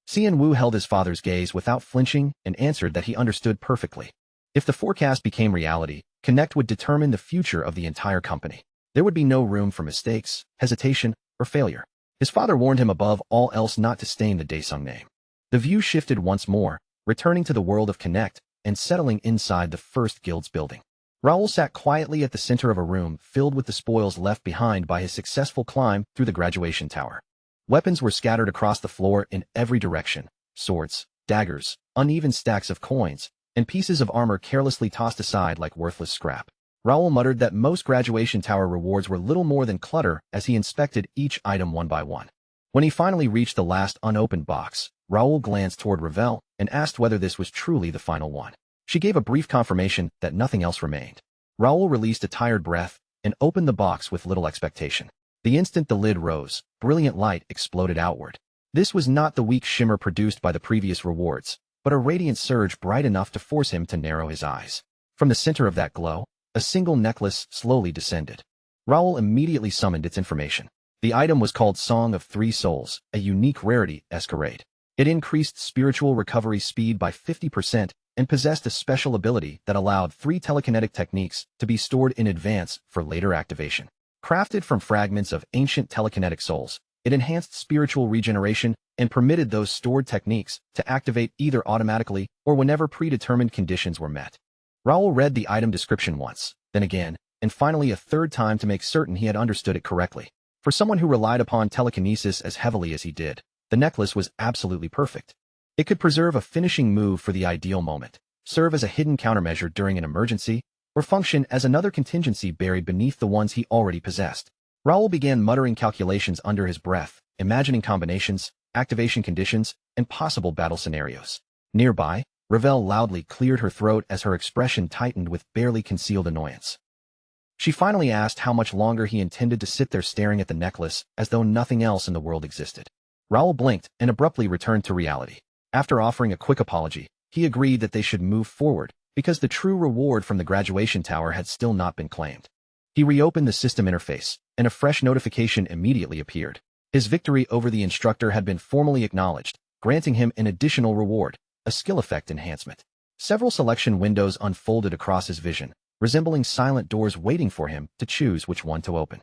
Xian Wu held his father's gaze without flinching and answered that he understood perfectly. If the forecast became reality, Connect would determine the future of the entire company. There would be no room for mistakes, hesitation, or failure. His father warned him above all else not to stain the Daesung name. The view shifted once more, returning to the world of Connect and settling inside the first guild's building. Raoul sat quietly at the center of a room filled with the spoils left behind by his successful climb through the graduation tower. Weapons were scattered across the floor in every direction: swords, daggers, uneven stacks of coins, and pieces of armor carelessly tossed aside like worthless scrap. Raoul muttered that most graduation tower rewards were little more than clutter as he inspected each item one by one. When he finally reached the last unopened box, Raoul glanced toward Ravel and asked whether this was truly the final one. She gave a brief confirmation that nothing else remained. Raoul released a tired breath and opened the box with little expectation. The instant the lid rose, brilliant light exploded outward. This was not the weak shimmer produced by the previous rewards, but a radiant surge bright enough to force him to narrow his eyes. From the center of that glow, a single necklace slowly descended. Raoul immediately summoned its information. The item was called Song of Three Souls, a unique rarity, Escarade. It increased spiritual recovery speed by 50% and possessed a special ability that allowed 3 telekinetic techniques to be stored in advance for later activation. Crafted from fragments of ancient telekinetic souls, it enhanced spiritual regeneration and permitted those stored techniques to activate either automatically or whenever predetermined conditions were met. Raoul read the item description once, then again, and finally a third time to make certain he had understood it correctly. For someone who relied upon telekinesis as heavily as he did, the necklace was absolutely perfect. It could preserve a finishing move for the ideal moment, serve as a hidden countermeasure during an emergency, or function as another contingency buried beneath the ones he already possessed. Raoul began muttering calculations under his breath, imagining combinations, activation conditions, and possible battle scenarios. Nearby, Ravel loudly cleared her throat as her expression tightened with barely concealed annoyance. She finally asked how much longer he intended to sit there staring at the necklace as though nothing else in the world existed. Raoul blinked and abruptly returned to reality. After offering a quick apology, he agreed that they should move forward because the true reward from the graduation tower had still not been claimed. He reopened the system interface, and a fresh notification immediately appeared. His victory over the instructor had been formally acknowledged, granting him an additional reward, a skill effect enhancement. Several selection windows unfolded across his vision, resembling silent doors waiting for him to choose which one to open.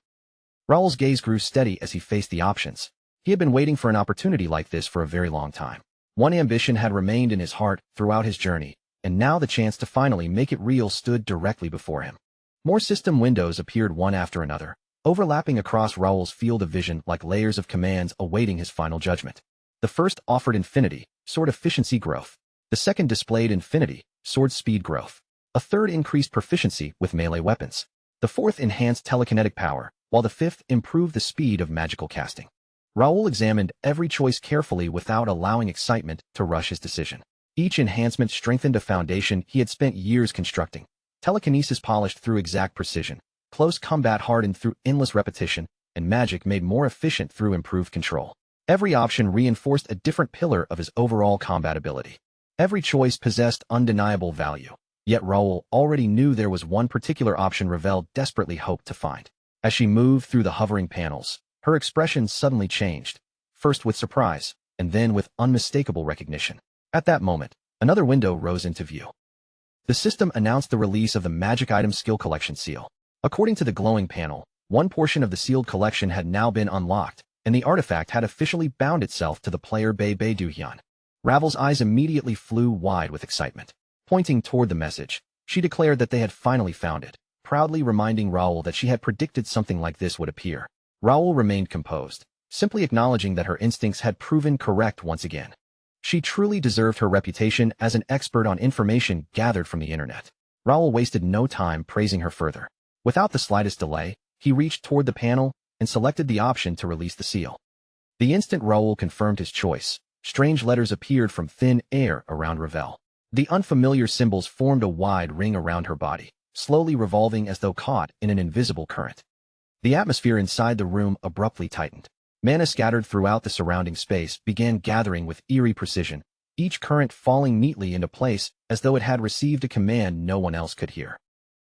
Raoul's gaze grew steady as he faced the options. He had been waiting for an opportunity like this for a very long time. One ambition had remained in his heart throughout his journey, and now the chance to finally make it real stood directly before him. More system windows appeared one after another, overlapping across Raoul's field of vision like layers of commands awaiting his final judgment. The first offered infinity, sword efficiency growth. The second displayed infinity, sword speed growth. A third increased proficiency with melee weapons. The fourth enhanced telekinetic power, while the fifth improved the speed of magical casting. Raoul examined every choice carefully without allowing excitement to rush his decision. Each enhancement strengthened a foundation he had spent years constructing. Telekinesis polished through exact precision, close combat hardened through endless repetition, and magic made more efficient through improved control. Every option reinforced a different pillar of his overall combat ability. Every choice possessed undeniable value. Yet Raoul already knew there was one particular option Ravel desperately hoped to find. As she moved through the hovering panels, her expression suddenly changed, first with surprise, and then with unmistakable recognition. At that moment, another window rose into view. The system announced the release of the Magic Item Skill Collection seal. According to the glowing panel, one portion of the sealed collection had now been unlocked, and the artifact had officially bound itself to the player Bei Bei Duhyun. Ravel's eyes immediately flew wide with excitement. Pointing toward the message, she declared that they had finally found it, proudly reminding Raoul that she had predicted something like this would appear. Raoul remained composed, simply acknowledging that her instincts had proven correct once again. She truly deserved her reputation as an expert on information gathered from the internet. Raoul wasted no time praising her further. Without the slightest delay, he reached toward the panel and selected the option to release the seal. The instant Raoul confirmed his choice, strange letters appeared from thin air around Ravel. The unfamiliar symbols formed a wide ring around her body, slowly revolving as though caught in an invisible current. The atmosphere inside the room abruptly tightened. Mana scattered throughout the surrounding space began gathering with eerie precision, each current falling neatly into place as though it had received a command no one else could hear.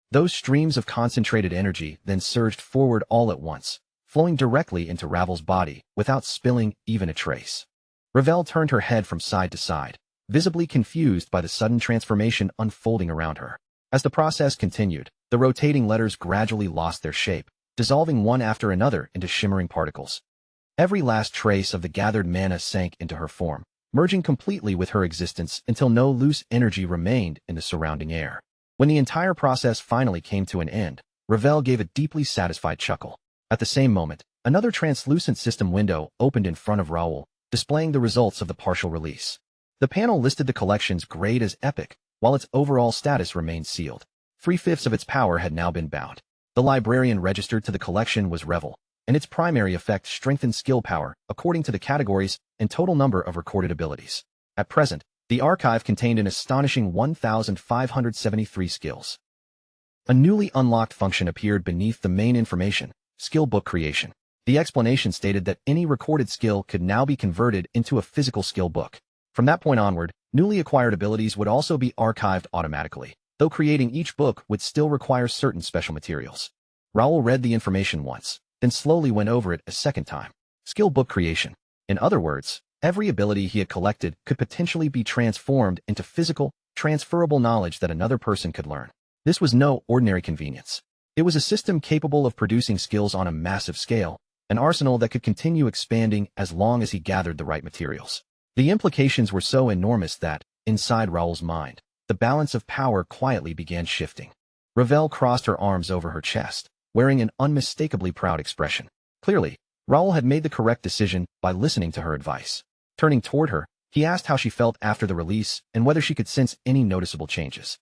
Those streams of concentrated energy then surged forward all at once, flowing directly into Ravel's body without spilling even a trace. Ravel turned her head from side to side, visibly confused by the sudden transformation unfolding around her. As the process continued, the rotating letters gradually lost their shape, dissolving one after another into shimmering particles. Every last trace of the gathered mana sank into her form, merging completely with her existence until no loose energy remained in the surrounding air. When the entire process finally came to an end, Ravel gave a deeply satisfied chuckle. At the same moment, another translucent system window opened in front of Raoul, displaying the results of the partial release. The panel listed the collection's grade as epic, while its overall status remained sealed. 3/5 of its power had now been bound. The librarian registered to the collection was Revel, and its primary effect strengthened skill power according to the categories and total number of recorded abilities. At present, the archive contained an astonishing 1,573 skills. A newly unlocked function appeared beneath the main information, skill book creation. The explanation stated that any recorded skill could now be converted into a physical skill book. From that point onward, newly acquired abilities would also be archived automatically, though creating each book would still require certain special materials. Raoul read the information once, then slowly went over it a second time. Skill book creation. In other words, every ability he had collected could potentially be transformed into physical, transferable knowledge that another person could learn. This was no ordinary convenience. It was a system capable of producing skills on a massive scale, an arsenal that could continue expanding as long as he gathered the right materials. The implications were so enormous that, inside Raoul's mind, the balance of power quietly began shifting. Ravel crossed her arms over her chest, wearing an unmistakably proud expression. Clearly, Raoul had made the correct decision by listening to her advice. Turning toward her, he asked how she felt after the release and whether she could sense any noticeable changes.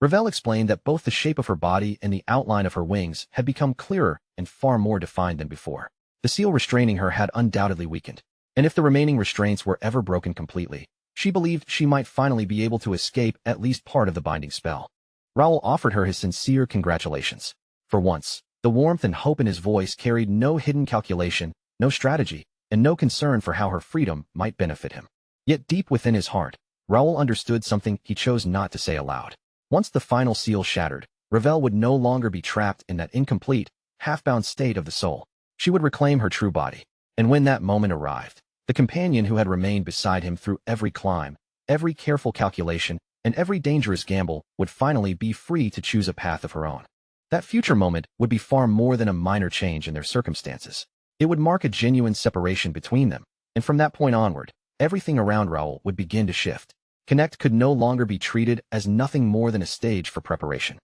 Ravel explained that both the shape of her body and the outline of her wings had become clearer and far more defined than before. The seal restraining her had undoubtedly weakened, and if the remaining restraints were ever broken completely, she believed she might finally be able to escape at least part of the binding spell. Raoul offered her his sincere congratulations. For once, the warmth and hope in his voice carried no hidden calculation, no strategy, and no concern for how her freedom might benefit him. Yet deep within his heart, Raoul understood something he chose not to say aloud. Once the final seal shattered, Ravel would no longer be trapped in that incomplete, half-bound state of the soul. She would reclaim her true body. And when that moment arrived, the companion who had remained beside him through every climb, every careful calculation, and every dangerous gamble would finally be free to choose a path of her own. That future moment would be far more than a minor change in their circumstances. It would mark a genuine separation between them, and from that point onward, everything around Raoul would begin to shift. Connect could no longer be treated as nothing more than a stage for preparation.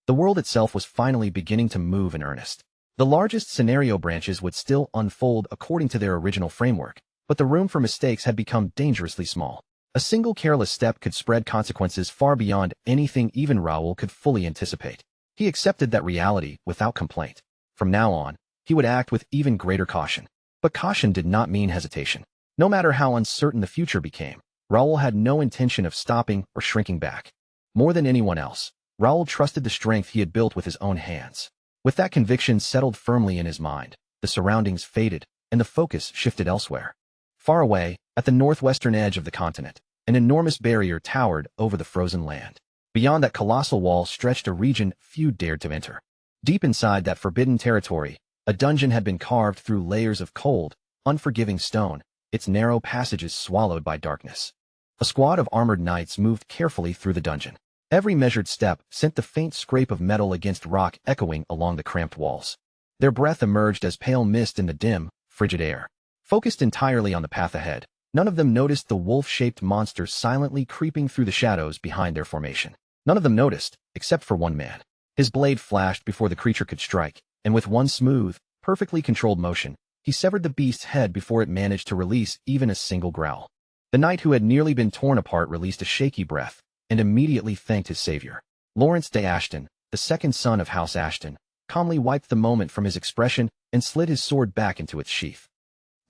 The world itself was finally beginning to move in earnest. The largest scenario branches would still unfold according to their original framework, but the room for mistakes had become dangerously small. A single careless step could spread consequences far beyond anything even Raoul could fully anticipate. He accepted that reality without complaint. From now on, he would act with even greater caution. But caution did not mean hesitation. No matter how uncertain the future became, Raoul had no intention of stopping or shrinking back. More than anyone else, Raoul trusted the strength he had built with his own hands. With that conviction settled firmly in his mind, the surroundings faded, and the focus shifted elsewhere. Far away, at the northwestern edge of the continent, an enormous barrier towered over the frozen land. Beyond that colossal wall stretched a region few dared to enter. Deep inside that forbidden territory, a dungeon had been carved through layers of cold, unforgiving stone, its narrow passages swallowed by darkness. A squad of armored knights moved carefully through the dungeon. Every measured step sent the faint scrape of metal against rock echoing along the cramped walls. Their breath emerged as pale mist in the dim, frigid air. Focused entirely on the path ahead, none of them noticed the wolf-shaped monster silently creeping through the shadows behind their formation. None of them noticed, except for one man. His blade flashed before the creature could strike, and with one smooth, perfectly controlled motion, he severed the beast's head before it managed to release even a single growl. The knight who had nearly been torn apart released a shaky breath, and immediately thanked his savior. Lawrence de Ashton, the second son of House Ashton, calmly wiped the moment from his expression and slid his sword back into its sheath.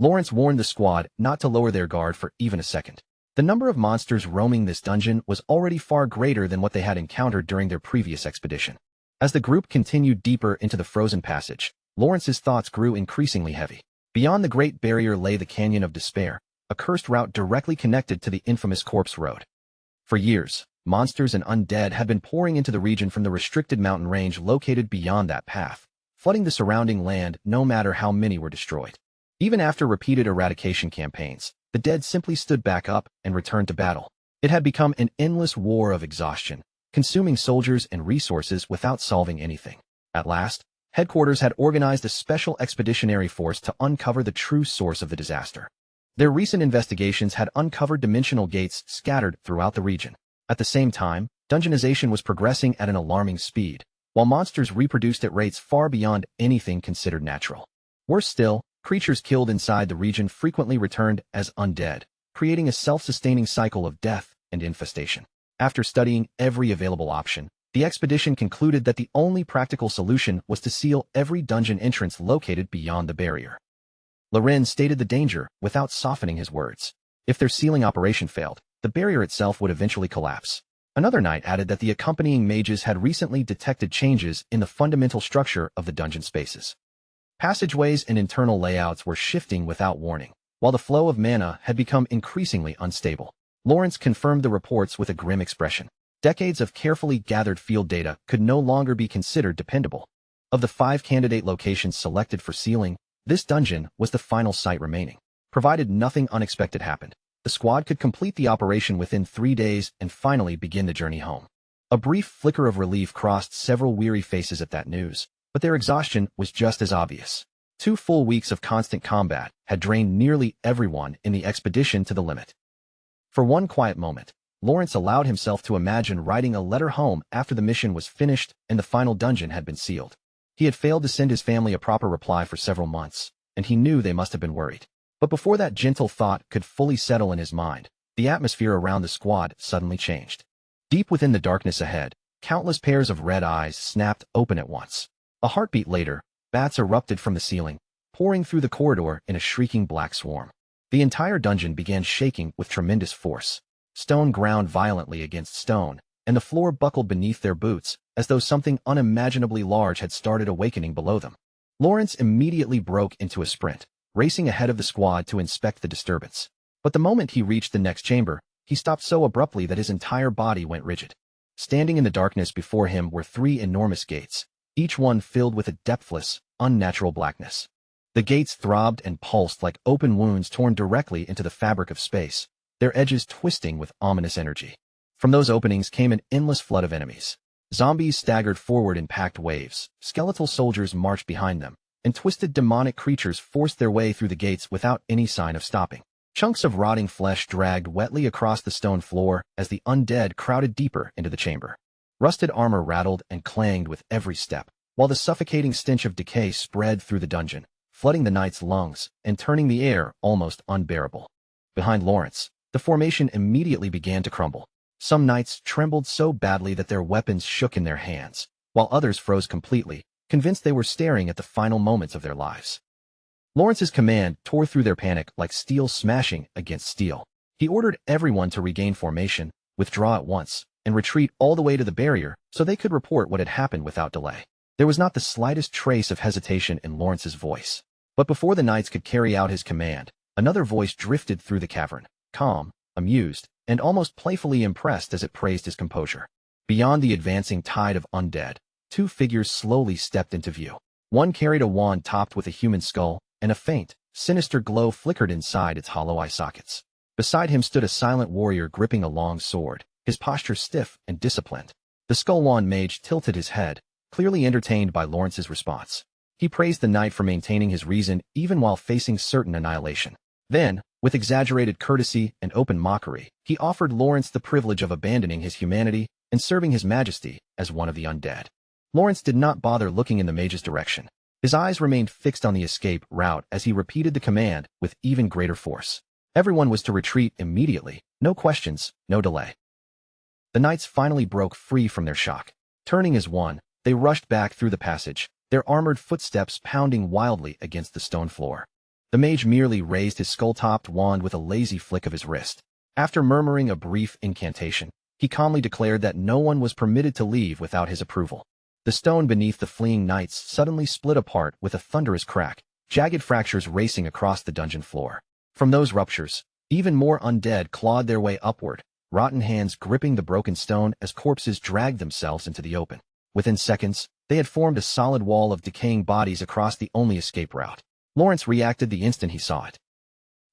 Lawrence warned the squad not to lower their guard for even a second. The number of monsters roaming this dungeon was already far greater than what they had encountered during their previous expedition. As the group continued deeper into the frozen passage, Lawrence's thoughts grew increasingly heavy. Beyond the Great Barrier lay the Canyon of Despair, a cursed route directly connected to the infamous Corpse Road. For years, monsters and undead had been pouring into the region from the restricted mountain range located beyond that path, flooding the surrounding land no matter how many were destroyed. Even after repeated eradication campaigns, the dead simply stood back up and returned to battle. It had become an endless war of exhaustion, consuming soldiers and resources without solving anything. At last, headquarters had organized a special expeditionary force to uncover the true source of the disaster. Their recent investigations had uncovered dimensional gates scattered throughout the region. At the same time, dungeonization was progressing at an alarming speed, while monsters reproduced at rates far beyond anything considered natural. Worse still, creatures killed inside the region frequently returned as undead, creating a self-sustaining cycle of death and infestation. After studying every available option, the expedition concluded that the only practical solution was to seal every dungeon entrance located beyond the barrier. Loren stated the danger without softening his words. If their sealing operation failed, the barrier itself would eventually collapse. Another knight added that the accompanying mages had recently detected changes in the fundamental structure of the dungeon spaces. Passageways and internal layouts were shifting without warning, while the flow of mana had become increasingly unstable. Lawrence confirmed the reports with a grim expression. Decades of carefully gathered field data could no longer be considered dependable. Of the 5 candidate locations selected for sealing, this dungeon was the final site remaining. Provided nothing unexpected happened, the squad could complete the operation within 3 days and finally begin the journey home. A brief flicker of relief crossed several weary faces at that news, but their exhaustion was just as obvious. 2 full weeks of constant combat had drained nearly everyone in the expedition to the limit. For one quiet moment, Lawrence allowed himself to imagine writing a letter home after the mission was finished and the final dungeon had been sealed. He had failed to send his family a proper reply for several months, and he knew they must have been worried. But before that gentle thought could fully settle in his mind, the atmosphere around the squad suddenly changed. Deep within the darkness ahead, countless pairs of red eyes snapped open at once. A heartbeat later, bats erupted from the ceiling, pouring through the corridor in a shrieking black swarm. The entire dungeon began shaking with tremendous force. Stone ground violently against stone, and the floor buckled beneath their boots, as though something unimaginably large had started awakening below them. Lawrence immediately broke into a sprint, racing ahead of the squad to inspect the disturbance. But the moment he reached the next chamber, he stopped so abruptly that his entire body went rigid. Standing in the darkness before him were 3 enormous gates, each one filled with a depthless, unnatural blackness. The gates throbbed and pulsed like open wounds torn directly into the fabric of space, their edges twisting with ominous energy. From those openings came an endless flood of enemies. Zombies staggered forward in packed waves, skeletal soldiers marched behind them, and twisted demonic creatures forced their way through the gates without any sign of stopping. Chunks of rotting flesh dragged wetly across the stone floor as the undead crowded deeper into the chamber. Rusted armor rattled and clanged with every step, while the suffocating stench of decay spread through the dungeon, flooding the knight's lungs and turning the air almost unbearable. Behind Lawrence, the formation immediately began to crumble. Some knights trembled so badly that their weapons shook in their hands, while others froze completely, convinced they were staring at the final moments of their lives. Lawrence's command tore through their panic like steel smashing against steel. He ordered everyone to regain formation, withdraw at once, and retreat all the way to the barrier so they could report what had happened without delay. There was not the slightest trace of hesitation in Lawrence's voice. But before the knights could carry out his command, another voice drifted through the cavern, calm, amused, and almost playfully impressed as it praised his composure. Beyond the advancing tide of undead, 2 figures slowly stepped into view. One carried a wand topped with a human skull, and a faint, sinister glow flickered inside its hollow eye sockets. Beside him stood a silent warrior gripping a long sword, his posture stiff and disciplined. The Skull-Wand mage tilted his head, clearly entertained by Lawrence's response. He praised the knight for maintaining his reason even while facing certain annihilation. Then, with exaggerated courtesy and open mockery, he offered Lawrence the privilege of abandoning his humanity and serving his majesty as one of the undead. Lawrence did not bother looking in the mage's direction. His eyes remained fixed on the escape route as he repeated the command with even greater force. Everyone was to retreat immediately, no questions, no delay. The knights finally broke free from their shock. Turning as one, they rushed back through the passage, their armored footsteps pounding wildly against the stone floor. The mage merely raised his skull-topped wand with a lazy flick of his wrist. After murmuring a brief incantation, he calmly declared that no one was permitted to leave without his approval. The stone beneath the fleeing knights suddenly split apart with a thunderous crack, jagged fractures racing across the dungeon floor. From those ruptures, even more undead clawed their way upward, rotten hands gripping the broken stone as corpses dragged themselves into the open. Within seconds, they had formed a solid wall of decaying bodies across the only escape route. Lawrence reacted the instant he saw it.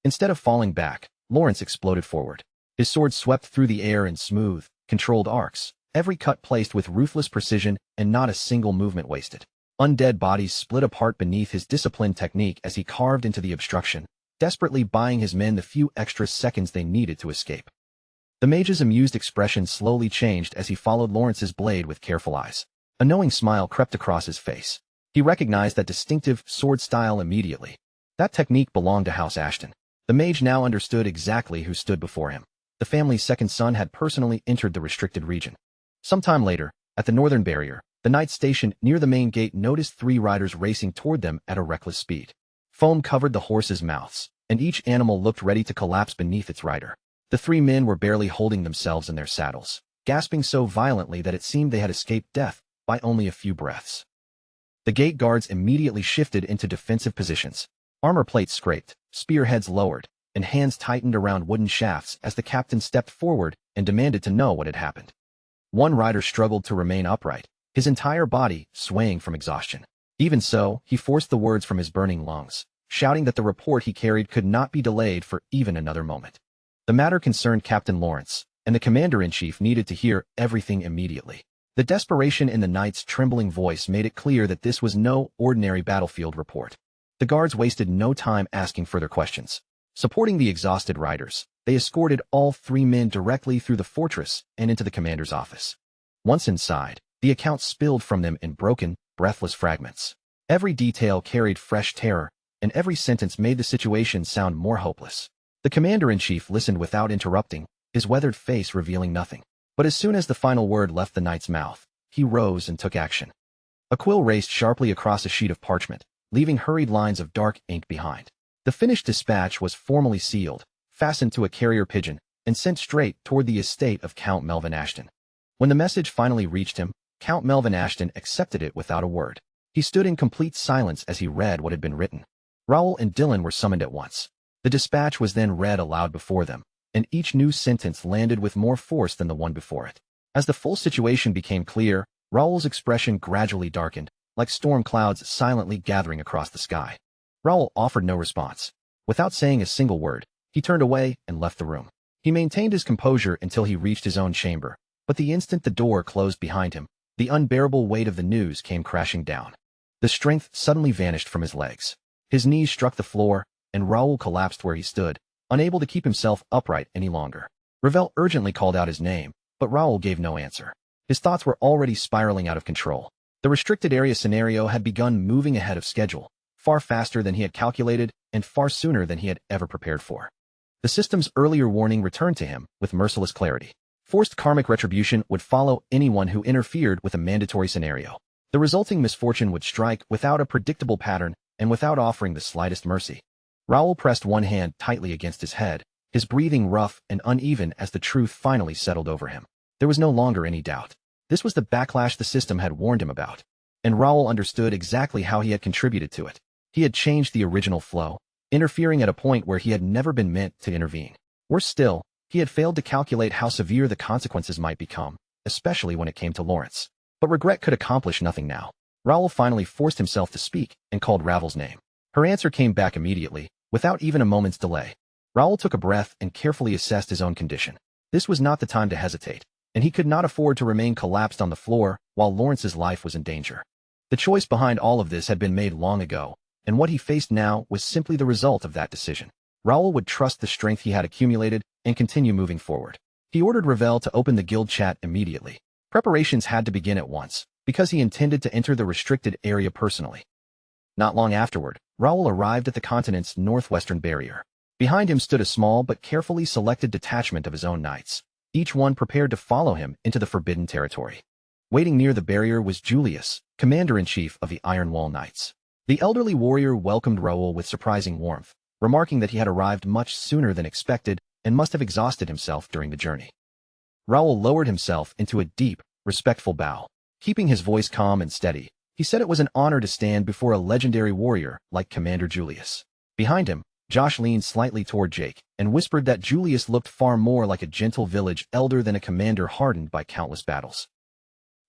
Instead of falling back, Lawrence exploded forward. His sword swept through the air in smooth, controlled arcs, every cut placed with ruthless precision and not a single movement wasted. Undead bodies split apart beneath his disciplined technique as he carved into the obstruction, desperately buying his men the few extra seconds they needed to escape. The mage's amused expression slowly changed as he followed Lawrence's blade with careful eyes. A knowing smile crept across his face. He recognized that distinctive sword style immediately. That technique belonged to House Ashton. The mage now understood exactly who stood before him. The family's second son had personally entered the restricted region. Sometime later, at the northern barrier, the knights stationed near the main gate noticed 3 riders racing toward them at a reckless speed. Foam covered the horses' mouths, and each animal looked ready to collapse beneath its rider. The 3 men were barely holding themselves in their saddles, gasping so violently that it seemed they had escaped death by only a few breaths. The gate guards immediately shifted into defensive positions. Armor plates scraped, spearheads lowered, and hands tightened around wooden shafts as the captain stepped forward and demanded to know what had happened. One rider struggled to remain upright, his entire body swaying from exhaustion. Even so, he forced the words from his burning lungs, shouting that the report he carried could not be delayed for even another moment. The matter concerned Captain Lawrence, and the commander-in-chief needed to hear everything immediately. The desperation in the knight's trembling voice made it clear that this was no ordinary battlefield report. The guards wasted no time asking further questions. Supporting the exhausted riders, they escorted all 3 men directly through the fortress and into the commander's office. Once inside, the accounts spilled from them in broken, breathless fragments. Every detail carried fresh terror, and every sentence made the situation sound more hopeless. The commander-in-chief listened without interrupting, his weathered face revealing nothing. But as soon as the final word left the knight's mouth, he rose and took action. A quill raced sharply across a sheet of parchment, leaving hurried lines of dark ink behind. The finished dispatch was formally sealed, fastened to a carrier pigeon, and sent straight toward the estate of Count Melvin Ashton. When the message finally reached him, Count Melvin Ashton accepted it without a word. He stood in complete silence as he read what had been written. Raoul and Dylan were summoned at once. The dispatch was then read aloud before them, and each new sentence landed with more force than the one before it. As the full situation became clear, Raoul's expression gradually darkened, like storm clouds silently gathering across the sky. Raoul offered no response. Without saying a single word, he turned away and left the room. He maintained his composure until he reached his own chamber, but the instant the door closed behind him, the unbearable weight of the news came crashing down. The strength suddenly vanished from his legs. His knees struck the floor, and Raoul collapsed where he stood, unable to keep himself upright any longer. Ravel urgently called out his name, but Raoul gave no answer. His thoughts were already spiraling out of control. The restricted area scenario had begun moving ahead of schedule, far faster than he had calculated and far sooner than he had ever prepared for. The system's earlier warning returned to him with merciless clarity. Forced karmic retribution would follow anyone who interfered with a mandatory scenario. The resulting misfortune would strike without a predictable pattern and without offering the slightest mercy. Raoul pressed one hand tightly against his head, his breathing rough and uneven as the truth finally settled over him. There was no longer any doubt. This was the backlash the system had warned him about. And Raoul understood exactly how he had contributed to it. He had changed the original flow, interfering at a point where he had never been meant to intervene. Worse still, he had failed to calculate how severe the consequences might become, especially when it came to Lawrence. But regret could accomplish nothing now. Raoul finally forced himself to speak and called Ravel's name. Her answer came back immediately, without even a moment's delay. Raoul took a breath and carefully assessed his own condition. This was not the time to hesitate, and he could not afford to remain collapsed on the floor while Lawrence's life was in danger. The choice behind all of this had been made long ago, and what he faced now was simply the result of that decision. Raoul would trust the strength he had accumulated and continue moving forward. He ordered Ravel to open the guild chat immediately. Preparations had to begin at once, because he intended to enter the restricted area personally. Not long afterward, Raoul arrived at the continent's northwestern barrier. Behind him stood a small but carefully selected detachment of his own knights, each one prepared to follow him into the forbidden territory. Waiting near the barrier was Julius, commander-in-chief of the Iron Wall Knights. The elderly warrior welcomed Raoul with surprising warmth, remarking that he had arrived much sooner than expected and must have exhausted himself during the journey. Raoul lowered himself into a deep, respectful bow. Keeping his voice calm and steady, he said it was an honor to stand before a legendary warrior like Commander Julius. Behind him, Josh leaned slightly toward Jake and whispered that Julius looked far more like a gentle village elder than a commander hardened by countless battles.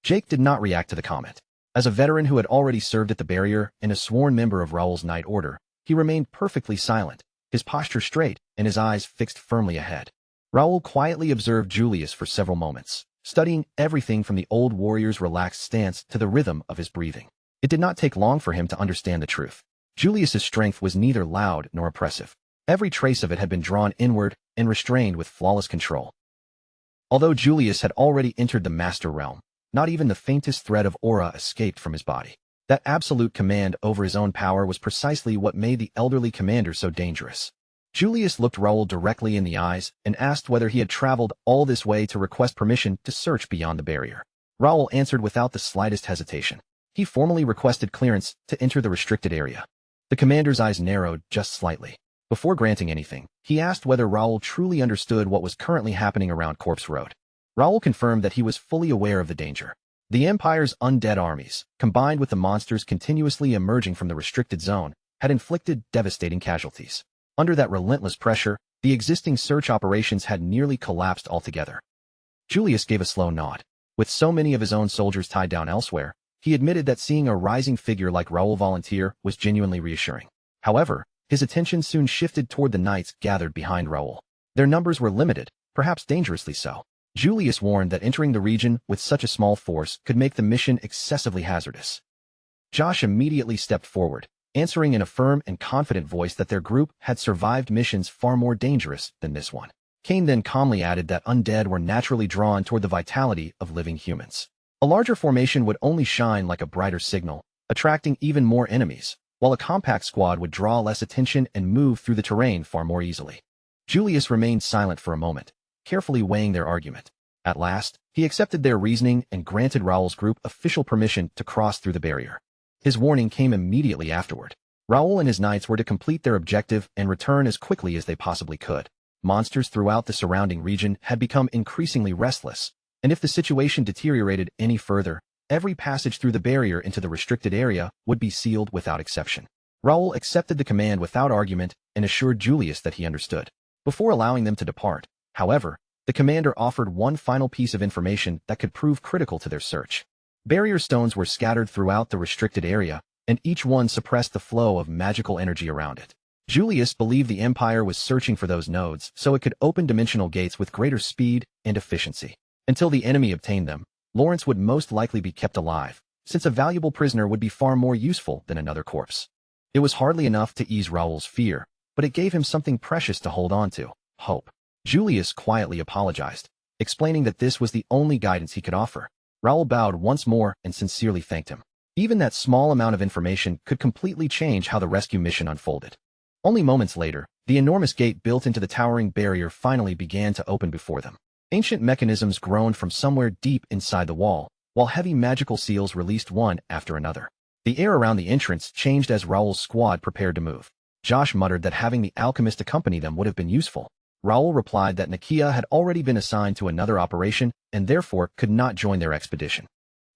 Jake did not react to the comment. As a veteran who had already served at the barrier and a sworn member of Raoul's Knight Order, he remained perfectly silent, his posture straight and his eyes fixed firmly ahead. Raoul quietly observed Julius for several moments, studying everything from the old warrior's relaxed stance to the rhythm of his breathing. It did not take long for him to understand the truth. Julius's strength was neither loud nor oppressive. Every trace of it had been drawn inward and restrained with flawless control. Although Julius had already entered the Master Realm, not even the faintest thread of aura escaped from his body. That absolute command over his own power was precisely what made the elderly commander so dangerous. Julius looked Raoul directly in the eyes and asked whether he had traveled all this way to request permission to search beyond the barrier. Raoul answered without the slightest hesitation. He formally requested clearance to enter the restricted area. The commander's eyes narrowed just slightly. Before granting anything, he asked whether Raoul truly understood what was currently happening around Corpse Road. Raoul confirmed that he was fully aware of the danger. The Empire's undead armies, combined with the monsters continuously emerging from the restricted zone, had inflicted devastating casualties. Under that relentless pressure, the existing search operations had nearly collapsed altogether. Julius gave a slow nod. With so many of his own soldiers tied down elsewhere, he admitted that seeing a rising figure like Raoul volunteer was genuinely reassuring. However, his attention soon shifted toward the knights gathered behind Raoul. Their numbers were limited, perhaps dangerously so. Julius warned that entering the region with such a small force could make the mission excessively hazardous. Josh immediately stepped forward, answering in a firm and confident voice that their group had survived missions far more dangerous than this one. Kane then calmly added that undead were naturally drawn toward the vitality of living humans. A larger formation would only shine like a brighter signal, attracting even more enemies, while a compact squad would draw less attention and move through the terrain far more easily. Julius remained silent for a moment, carefully weighing their argument. At last, he accepted their reasoning and granted Raoul's group official permission to cross through the barrier. His warning came immediately afterward. Raoul and his knights were to complete their objective and return as quickly as they possibly could. Monsters throughout the surrounding region had become increasingly restless, and if the situation deteriorated any further, every passage through the barrier into the restricted area would be sealed without exception. Raoul accepted the command without argument and assured Julius that he understood. Before allowing them to depart, however, the commander offered one final piece of information that could prove critical to their search. Barrier stones were scattered throughout the restricted area, and each one suppressed the flow of magical energy around it. Julius believed the Empire was searching for those nodes so it could open dimensional gates with greater speed and efficiency. Until the enemy obtained them, Lawrence would most likely be kept alive, since a valuable prisoner would be far more useful than another corpse. It was hardly enough to ease Raoul's fear, but it gave him something precious to hold on to: hope. Julius quietly apologized, explaining that this was the only guidance he could offer. Raoul bowed once more and sincerely thanked him. Even that small amount of information could completely change how the rescue mission unfolded. Only moments later, the enormous gate built into the towering barrier finally began to open before them. Ancient mechanisms groaned from somewhere deep inside the wall, while heavy magical seals released one after another. The air around the entrance changed as Raoul's squad prepared to move. Josh muttered that having the alchemist accompany them would have been useful. Raoul replied that Nakia had already been assigned to another operation and therefore could not join their expedition.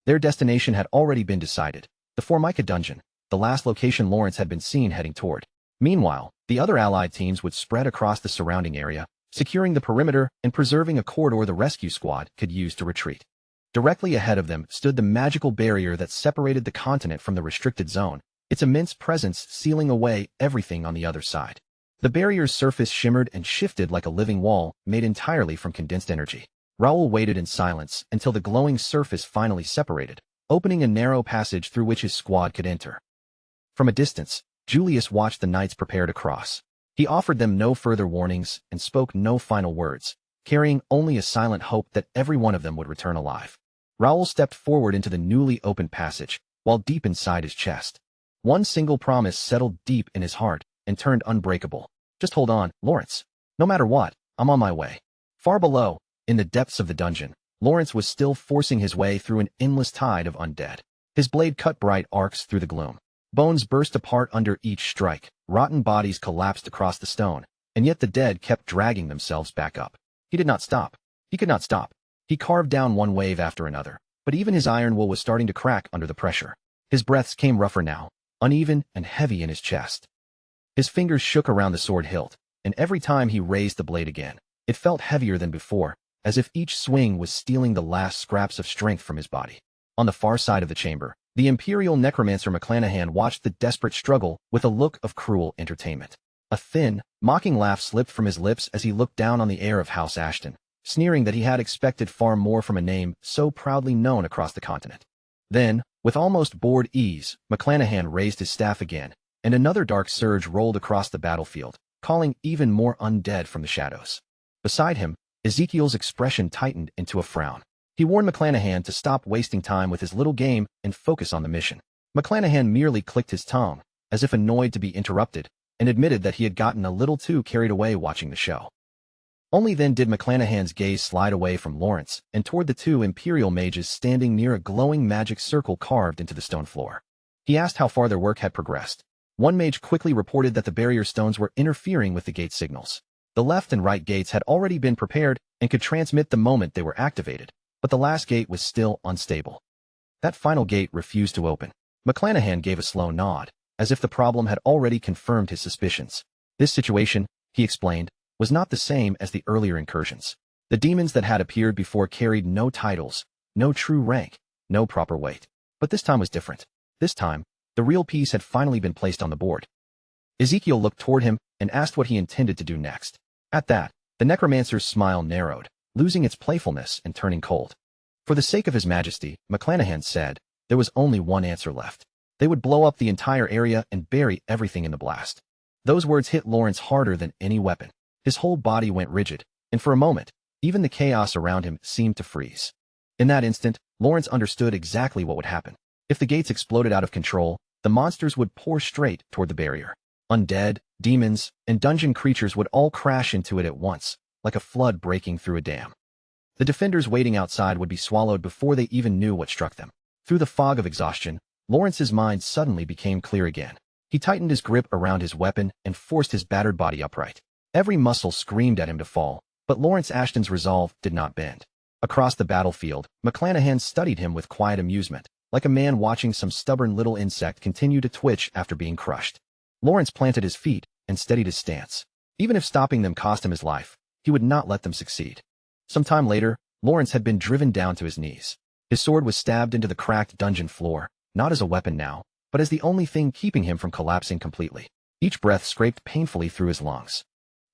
Their destination had already been decided: the Formica dungeon, the last location Lawrence had been seen heading toward. Meanwhile, the other allied teams would spread across the surrounding area, securing the perimeter and preserving a corridor the rescue squad could use to retreat. Directly ahead of them stood the magical barrier that separated the continent from the restricted zone, its immense presence sealing away everything on the other side. The barrier's surface shimmered and shifted like a living wall made entirely from condensed energy. Raoul waited in silence until the glowing surface finally separated, opening a narrow passage through which his squad could enter. From a distance, Julius watched the knights prepare to cross. He offered them no further warnings and spoke no final words, carrying only a silent hope that every one of them would return alive. Raoul stepped forward into the newly opened passage, while deep inside his chest, one single promise settled deep in his heart and turned unbreakable. Just hold on, Lawrence. No matter what, I'm on my way. Far below, in the depths of the dungeon, Lawrence was still forcing his way through an endless tide of undead. His blade cut bright arcs through the gloom. Bones burst apart under each strike, rotten bodies collapsed across the stone, and yet the dead kept dragging themselves back up. He did not stop. He could not stop. He carved down one wave after another, but even his iron will was starting to crack under the pressure. His breaths came rougher now, uneven and heavy in his chest. His fingers shook around the sword hilt, and every time he raised the blade again, it felt heavier than before, as if each swing was stealing the last scraps of strength from his body. On the far side of the chamber, the Imperial Necromancer McClanahan watched the desperate struggle with a look of cruel entertainment. A thin, mocking laugh slipped from his lips as he looked down on the heir of House Ashton, sneering that he had expected far more from a name so proudly known across the continent. Then, with almost bored ease, McClanahan raised his staff again, and another dark surge rolled across the battlefield, calling even more undead from the shadows. Beside him, Ezekiel's expression tightened into a frown. He warned McClanahan to stop wasting time with his little game and focus on the mission. McClanahan merely clicked his tongue, as if annoyed to be interrupted, and admitted that he had gotten a little too carried away watching the show. Only then did McClanahan's gaze slide away from Lawrence and toward the two Imperial mages standing near a glowing magic circle carved into the stone floor. He asked how far their work had progressed. One mage quickly reported that the barrier stones were interfering with the gate signals. The left and right gates had already been prepared and could transmit the moment they were activated, but the last gate was still unstable. That final gate refused to open. McClanahan gave a slow nod, as if the problem had already confirmed his suspicions. This situation, he explained, was not the same as the earlier incursions. The demons that had appeared before carried no titles, no true rank, no proper weight. But this time was different. This time, the real piece had finally been placed on the board. Ezekiel looked toward him and asked what he intended to do next. At that, the necromancer's smile narrowed, losing its playfulness and turning cold. For the sake of his majesty, McClanahan said, there was only one answer left. They would blow up the entire area and bury everything in the blast. Those words hit Lawrence harder than any weapon. His whole body went rigid, and for a moment, even the chaos around him seemed to freeze. In that instant, Lawrence understood exactly what would happen. If the gates exploded out of control, the monsters would pour straight toward the barrier. Undead, demons, and dungeon creatures would all crash into it at once, like a flood breaking through a dam. The defenders waiting outside would be swallowed before they even knew what struck them. Through the fog of exhaustion, Lawrence's mind suddenly became clear again. He tightened his grip around his weapon and forced his battered body upright. Every muscle screamed at him to fall, but Lawrence Ashton's resolve did not bend. Across the battlefield, McClanahan studied him with quiet amusement, like a man watching some stubborn little insect continue to twitch after being crushed. Lawrence planted his feet and steadied his stance. Even if stopping them cost him his life, he would not let them succeed. Some time later, Lawrence had been driven down to his knees. His sword was stabbed into the cracked dungeon floor, not as a weapon now, but as the only thing keeping him from collapsing completely. Each breath scraped painfully through his lungs.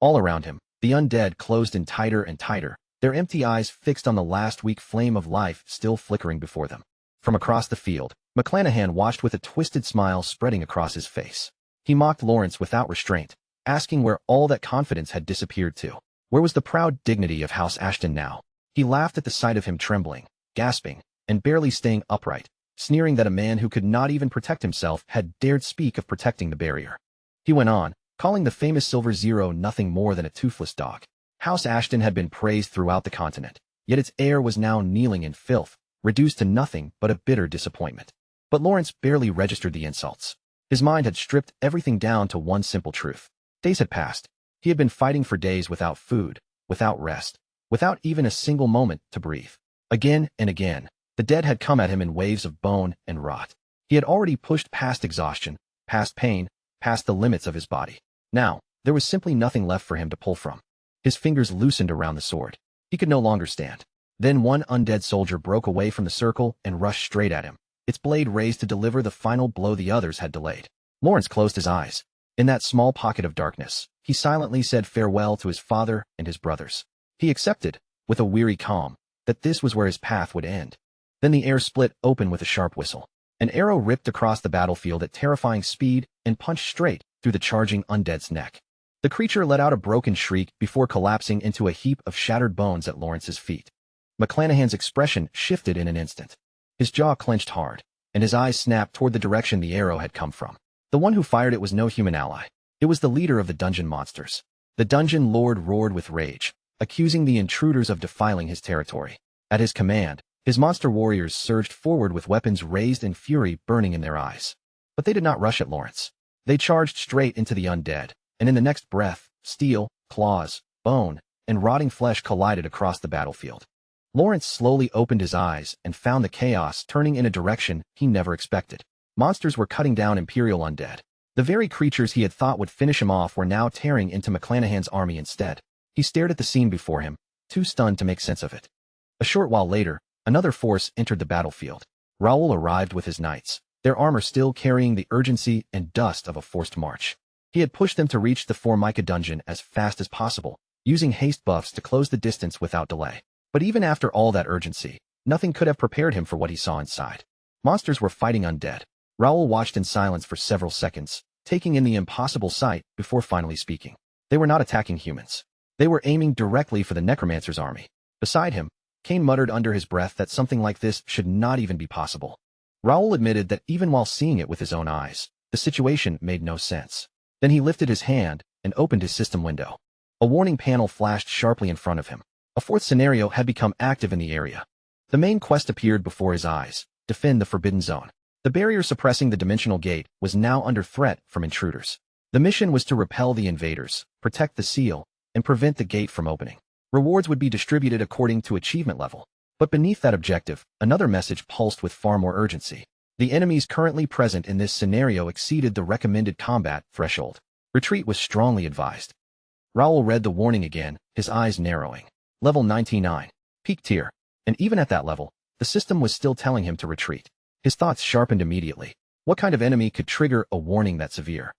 All around him, the undead closed in tighter and tighter, their empty eyes fixed on the last weak flame of life still flickering before them. From across the field, McClanahan watched with a twisted smile spreading across his face. He mocked Lawrence without restraint, asking where all that confidence had disappeared to. Where was the proud dignity of House Ashton now? He laughed at the sight of him trembling, gasping, and barely staying upright, sneering that a man who could not even protect himself had dared speak of protecting the barrier. He went on, calling the famous Silver Zero nothing more than a toothless dog. House Ashton had been praised throughout the continent, yet its heir was now kneeling in filth, reduced to nothing but a bitter disappointment. But Lawrence barely registered the insults. His mind had stripped everything down to one simple truth. Days had passed. He had been fighting for days without food, without rest, without even a single moment to breathe. Again and again, the dead had come at him in waves of bone and rot. He had already pushed past exhaustion, past pain, past the limits of his body. Now, there was simply nothing left for him to pull from. His fingers loosened around the sword. He could no longer stand. Then one undead soldier broke away from the circle and rushed straight at him, its blade raised to deliver the final blow the others had delayed. Lawrence closed his eyes, In that small pocket of darkness, he silently said farewell to his father and his brothers. He accepted, with a weary calm, that this was where his path would end. Then the air split open with a sharp whistle. An arrow ripped across the battlefield at terrifying speed and punched straight through the charging undead's neck. The creature let out a broken shriek before collapsing into a heap of shattered bones at Lawrence's feet. McClanahan's expression shifted in an instant. His jaw clenched hard, and his eyes snapped toward the direction the arrow had come from. The one who fired it was no human ally. It was the leader of the dungeon monsters. The dungeon lord roared with rage, accusing the intruders of defiling his territory. At his command, his monster warriors surged forward with weapons raised and fury burning in their eyes. But they did not rush at Lawrence. They charged straight into the undead, and in the next breath, steel, claws, bone, and rotting flesh collided across the battlefield. Lawrence slowly opened his eyes and found the chaos turning in a direction he never expected. Monsters were cutting down Imperial undead. The very creatures he had thought would finish him off were now tearing into McClanahan's army instead. He stared at the scene before him, too stunned to make sense of it. A short while later, another force entered the battlefield. Raoul arrived with his knights, their armor still carrying the urgency and dust of a forced march. He had pushed them to reach the Formica dungeon as fast as possible, using haste buffs to close the distance without delay. But even after all that urgency, nothing could have prepared him for what he saw inside. Monsters were fighting undead. Raoul watched in silence for several seconds, taking in the impossible sight before finally speaking. They were not attacking humans. They were aiming directly for the necromancer's army. Beside him, Kane muttered under his breath that something like this should not even be possible. Raoul admitted that even while seeing it with his own eyes, the situation made no sense. Then he lifted his hand and opened his system window. A warning panel flashed sharply in front of him. A fourth scenario had become active in the area. The main quest appeared before his eyes: defend the Forbidden Zone. The barrier suppressing the dimensional gate was now under threat from intruders. The mission was to repel the invaders, protect the seal, and prevent the gate from opening. Rewards would be distributed according to achievement level. But beneath that objective, another message pulsed with far more urgency. The enemies currently present in this scenario exceeded the recommended combat threshold. Retreat was strongly advised. Raoul read the warning again, his eyes narrowing. Level 99. Peak tier. And even at that level, the system was still telling him to retreat. His thoughts sharpened immediately. What kind of enemy could trigger a warning that severe?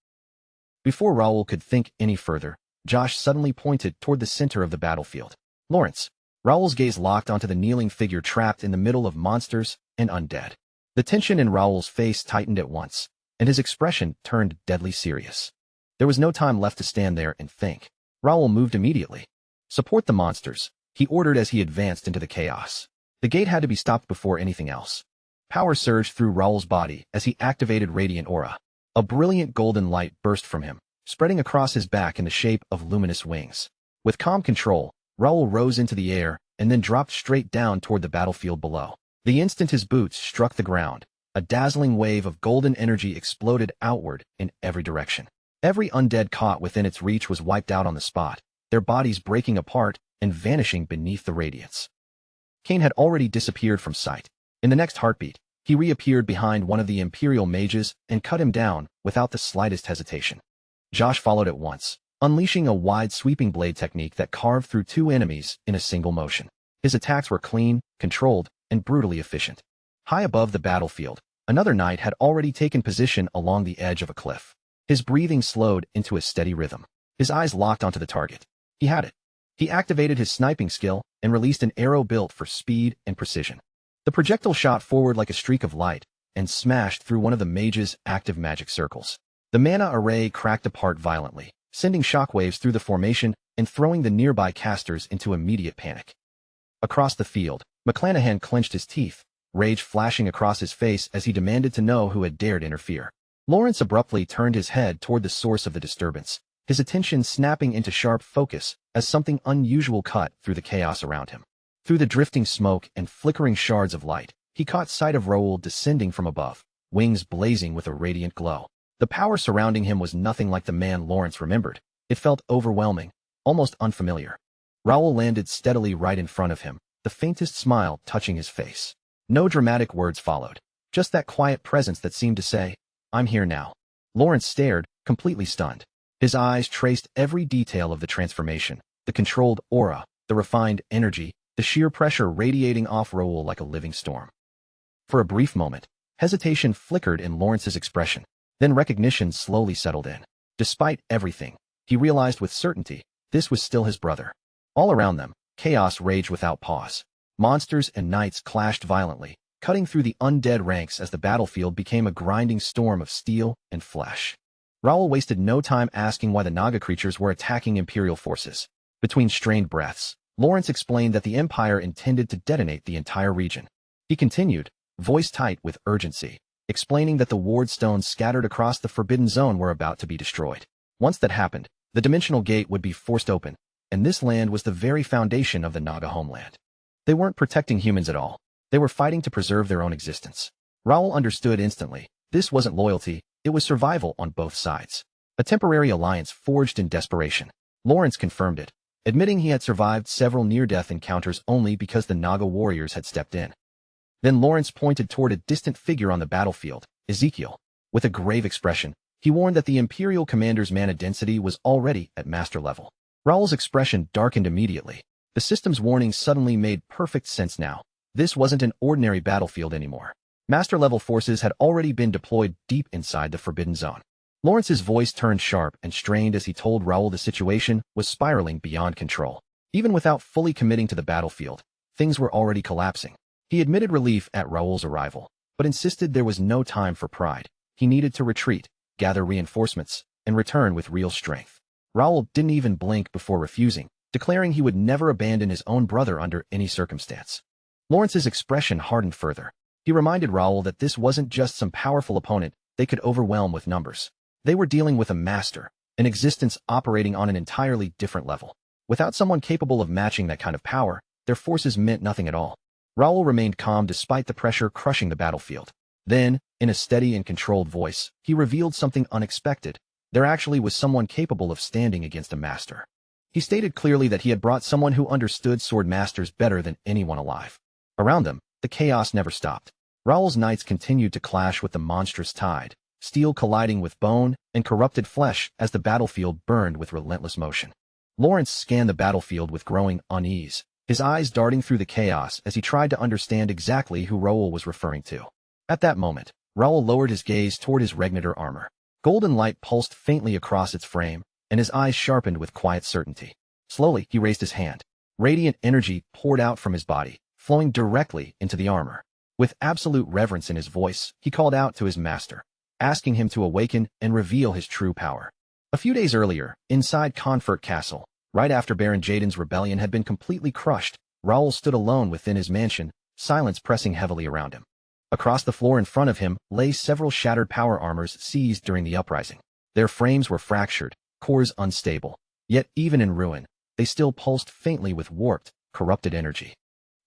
Before Raoul could think any further, Josh suddenly pointed toward the center of the battlefield. Lawrence. Raoul's gaze locked onto the kneeling figure trapped in the middle of monsters and undead. The tension in Raoul's face tightened at once, and his expression turned deadly serious. There was no time left to stand there and think. Raoul moved immediately. Support the monsters, he ordered as he advanced into the chaos. The gate had to be stopped before anything else. Power surged through Raoul's body as he activated Radiant Aura. A brilliant golden light burst from him, spreading across his back in the shape of luminous wings. With calm control, Raoul rose into the air and then dropped straight down toward the battlefield below. The instant his boots struck the ground, a dazzling wave of golden energy exploded outward in every direction. Every undead caught within its reach was wiped out on the spot, their bodies breaking apart and vanishing beneath the radiance. Kane had already disappeared from sight. In the next heartbeat, he reappeared behind one of the Imperial mages and cut him down without the slightest hesitation. Josh followed at once, unleashing a wide sweeping blade technique that carved through two enemies in a single motion. His attacks were clean, controlled, and brutally efficient. High above the battlefield, another knight had already taken position along the edge of a cliff. His breathing slowed into a steady rhythm. His eyes locked onto the target. He had it. He activated his sniping skill and released an arrow built for speed and precision. The projectile shot forward like a streak of light and smashed through one of the mage's active magic circles. The mana array cracked apart violently, sending shockwaves through the formation and throwing the nearby casters into immediate panic. Across the field, McClanahan clenched his teeth, rage flashing across his face as he demanded to know who had dared interfere. Lawrence abruptly turned his head toward the source of the disturbance, his attention snapping into sharp focus as something unusual cut through the chaos around him. Through the drifting smoke and flickering shards of light, he caught sight of Raoul descending from above, wings blazing with a radiant glow. The power surrounding him was nothing like the man Lawrence remembered. It felt overwhelming, almost unfamiliar. Raoul landed steadily right in front of him, the faintest smile touching his face. No dramatic words followed, just that quiet presence that seemed to say, "I'm here now." Lawrence stared, completely stunned. His eyes traced every detail of the transformation, the controlled aura, the refined energy, the sheer pressure radiating off Raoul like a living storm. For a brief moment, hesitation flickered in Lawrence's expression, then recognition slowly settled in. Despite everything, he realized with certainty, this was still his brother. All around them, chaos raged without pause. Monsters and knights clashed violently, cutting through the undead ranks as the battlefield became a grinding storm of steel and flesh. Raoul wasted no time asking why the Naga creatures were attacking Imperial forces. Between strained breaths, Lawrence explained that the Empire intended to detonate the entire region. He continued, voice tight with urgency, explaining that the ward stones scattered across the Forbidden Zone were about to be destroyed. Once that happened, the dimensional gate would be forced open, and this land was the very foundation of the Naga homeland. They weren't protecting humans at all. They were fighting to preserve their own existence. Raoul understood instantly. This wasn't loyalty, it was survival on both sides. A temporary alliance forged in desperation. Lawrence confirmed it, admitting he had survived several near-death encounters only because the Naga warriors had stepped in. Then Lawrence pointed toward a distant figure on the battlefield, Ezekiel. With a grave expression, he warned that the Imperial commander's mana density was already at master level. Raoul's expression darkened immediately. The system's warnings suddenly made perfect sense now. This wasn't an ordinary battlefield anymore. Master-level forces had already been deployed deep inside the Forbidden Zone. Lawrence's voice turned sharp and strained as he told Raoul the situation was spiraling beyond control. Even without fully committing to the battlefield, things were already collapsing. He admitted relief at Raoul's arrival, but insisted there was no time for pride. He needed to retreat, gather reinforcements, and return with real strength. Raoul didn't even blink before refusing, declaring he would never abandon his own brother under any circumstance. Lawrence's expression hardened further. He reminded Raoul that this wasn't just some powerful opponent they could overwhelm with numbers. They were dealing with a master, an existence operating on an entirely different level. Without someone capable of matching that kind of power, their forces meant nothing at all. Raoul remained calm despite the pressure crushing the battlefield. Then, in a steady and controlled voice, he revealed something unexpected. There actually was someone capable of standing against a master. He stated clearly that he had brought someone who understood sword masters better than anyone alive. Around them, the chaos never stopped. Raoul's knights continued to clash with the monstrous tide, steel colliding with bone and corrupted flesh as the battlefield burned with relentless motion. Lawrence scanned the battlefield with growing unease, his eyes darting through the chaos as he tried to understand exactly who Raoul was referring to. At that moment, Raoul lowered his gaze toward his Regnator armor. Golden light pulsed faintly across its frame, and his eyes sharpened with quiet certainty. Slowly, he raised his hand. Radiant energy poured out from his body, flowing directly into the armor. With absolute reverence in his voice, he called out to his master, asking him to awaken and reveal his true power. A few days earlier, inside Confort Castle, right after Baron Jaden's rebellion had been completely crushed, Raoul stood alone within his mansion, silence pressing heavily around him. Across the floor in front of him lay several shattered power armors seized during the uprising. Their frames were fractured, cores unstable. Yet even in ruin, they still pulsed faintly with warped, corrupted energy.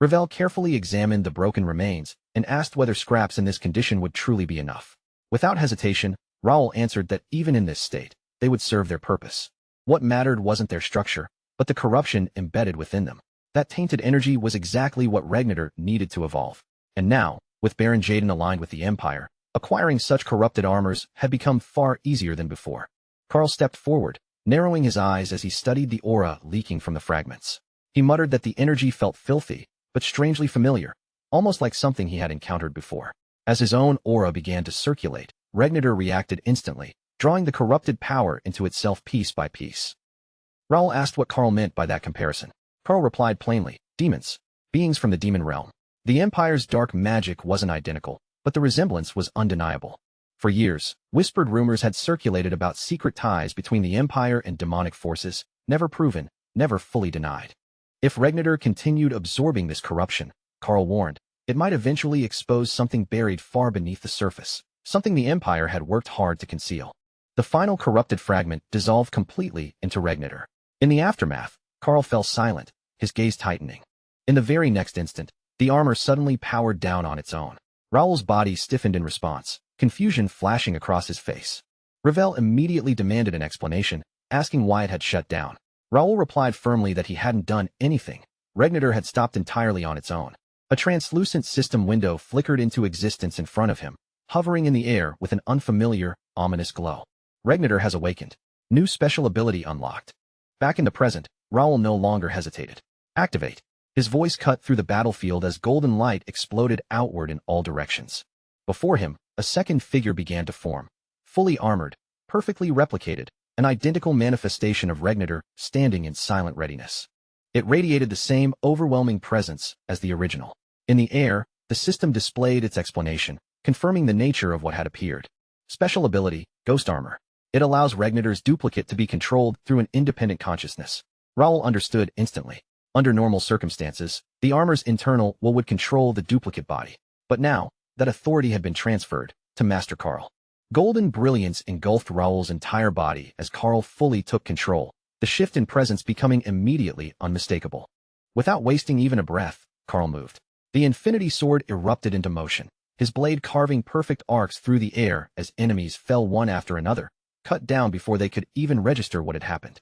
Ravel carefully examined the broken remains and asked whether scraps in this condition would truly be enough. Without hesitation, Raoul answered that even in this state, they would serve their purpose. What mattered wasn't their structure, but the corruption embedded within them. That tainted energy was exactly what Regnator needed to evolve. And now, with Baron Jaden aligned with the Empire, acquiring such corrupted armors had become far easier than before. Carl stepped forward, narrowing his eyes as he studied the aura leaking from the fragments. He muttered that the energy felt filthy, but strangely familiar, almost like something he had encountered before. As his own aura began to circulate, Regnator reacted instantly, drawing the corrupted power into itself piece by piece. Raoul asked what Carl meant by that comparison. Carl replied plainly, demons, beings from the demon realm. The Empire's dark magic wasn't identical, but the resemblance was undeniable. For years, whispered rumors had circulated about secret ties between the Empire and demonic forces, never proven, never fully denied. If Regnator continued absorbing this corruption, Carl warned, it might eventually expose something buried far beneath the surface, something the Empire had worked hard to conceal. The final corrupted fragment dissolved completely into Regnator. In the aftermath, Carl fell silent, his gaze tightening. In the very next instant, the armor suddenly powered down on its own. Raoul's body stiffened in response, confusion flashing across his face. Ravel immediately demanded an explanation, asking why it had shut down. Raoul replied firmly that he hadn't done anything. Regnator had stopped entirely on its own. A translucent system window flickered into existence in front of him, hovering in the air with an unfamiliar, ominous glow. Regnator has awakened. New special ability unlocked. Back in the present, Raoul no longer hesitated. Activate. His voice cut through the battlefield as golden light exploded outward in all directions. Before him, a second figure began to form. Fully armored, perfectly replicated, an identical manifestation of Regnator standing in silent readiness. It radiated the same overwhelming presence as the original. In the air, the system displayed its explanation, confirming the nature of what had appeared. Special ability, Ghost Armor. It allows Regnator's duplicate to be controlled through an independent consciousness. Raoul understood instantly. Under normal circumstances, the armor's internal will would control the duplicate body. But now, that authority had been transferred to Master Carl. Golden brilliance engulfed Raoul's entire body as Carl fully took control, the shift in presence becoming immediately unmistakable. Without wasting even a breath, Carl moved. The infinity sword erupted into motion, his blade carving perfect arcs through the air as enemies fell one after another, cut down before they could even register what had happened.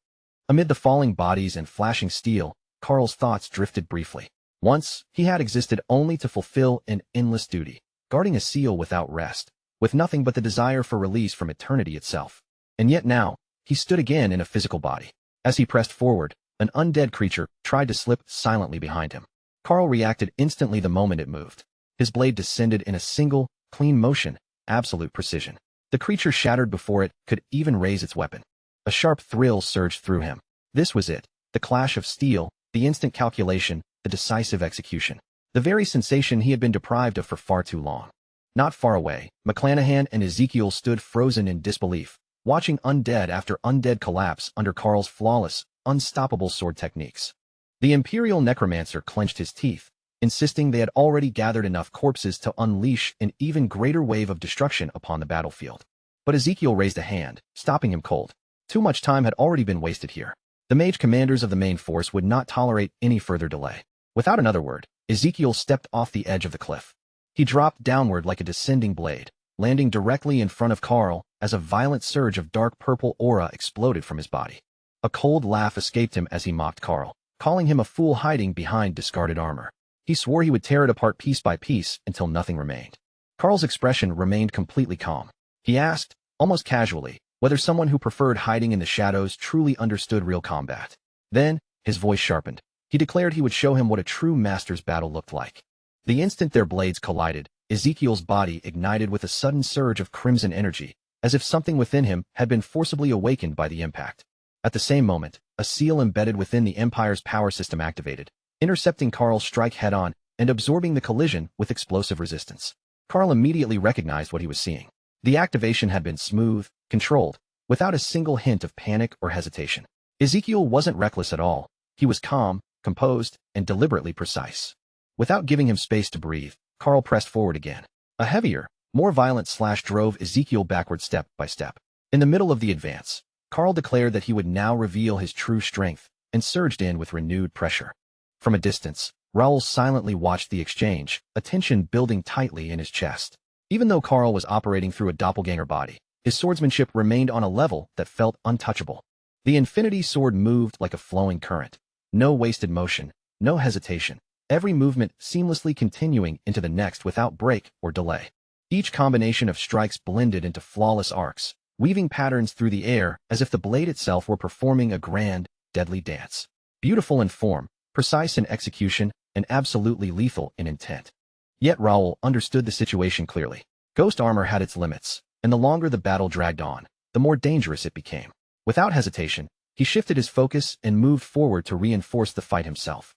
Amid the falling bodies and flashing steel, Carl's thoughts drifted briefly. Once, he had existed only to fulfill an endless duty, guarding a seal without rest, with nothing but the desire for release from eternity itself. And yet now, he stood again in a physical body. As he pressed forward, an undead creature tried to slip silently behind him. Carl reacted instantly the moment it moved. His blade descended in a single, clean motion, absolute precision. The creature shattered before it could even raise its weapon. A sharp thrill surged through him. This was it, the clash of steel, the instant calculation, the decisive execution. The very sensation he had been deprived of for far too long. Not far away, McClanahan and Ezekiel stood frozen in disbelief, watching undead after undead collapse under Carl's flawless, unstoppable sword techniques. The Imperial Necromancer clenched his teeth, insisting they had already gathered enough corpses to unleash an even greater wave of destruction upon the battlefield. But Ezekiel raised a hand, stopping him cold. Too much time had already been wasted here. The mage commanders of the main force would not tolerate any further delay. Without another word, Ezekiel stepped off the edge of the cliff. He dropped downward like a descending blade, landing directly in front of Carl as a violent surge of dark purple aura exploded from his body. A cold laugh escaped him as he mocked Carl, calling him a fool hiding behind discarded armor. He swore he would tear it apart piece by piece until nothing remained. Carl's expression remained completely calm. He asked, almost casually, whether someone who preferred hiding in the shadows truly understood real combat. Then, his voice sharpened. He declared he would show him what a true master's battle looked like. The instant their blades collided, Ezekiel's body ignited with a sudden surge of crimson energy, as if something within him had been forcibly awakened by the impact. At the same moment, a seal embedded within the Empire's power system activated, intercepting Carl's strike head-on and absorbing the collision with explosive resistance. Carl immediately recognized what he was seeing. The activation had been smooth, controlled, without a single hint of panic or hesitation. Ezekiel wasn't reckless at all. He was calm, composed, and deliberately precise. Without giving him space to breathe, Carl pressed forward again. A heavier, more violent slash drove Ezekiel backward step by step. In the middle of the advance, Carl declared that he would now reveal his true strength and surged in with renewed pressure. From a distance, Raoul silently watched the exchange, a tension building tightly in his chest. Even though Carl was operating through a doppelganger body, his swordsmanship remained on a level that felt untouchable. The infinity sword moved like a flowing current. No wasted motion, no hesitation. Every movement seamlessly continuing into the next without break or delay. Each combination of strikes blended into flawless arcs, weaving patterns through the air as if the blade itself were performing a grand, deadly dance. Beautiful in form, precise in execution, and absolutely lethal in intent. Yet Raoul understood the situation clearly. Ghost armor had its limits, and the longer the battle dragged on, the more dangerous it became. Without hesitation, he shifted his focus and moved forward to reinforce the fight himself.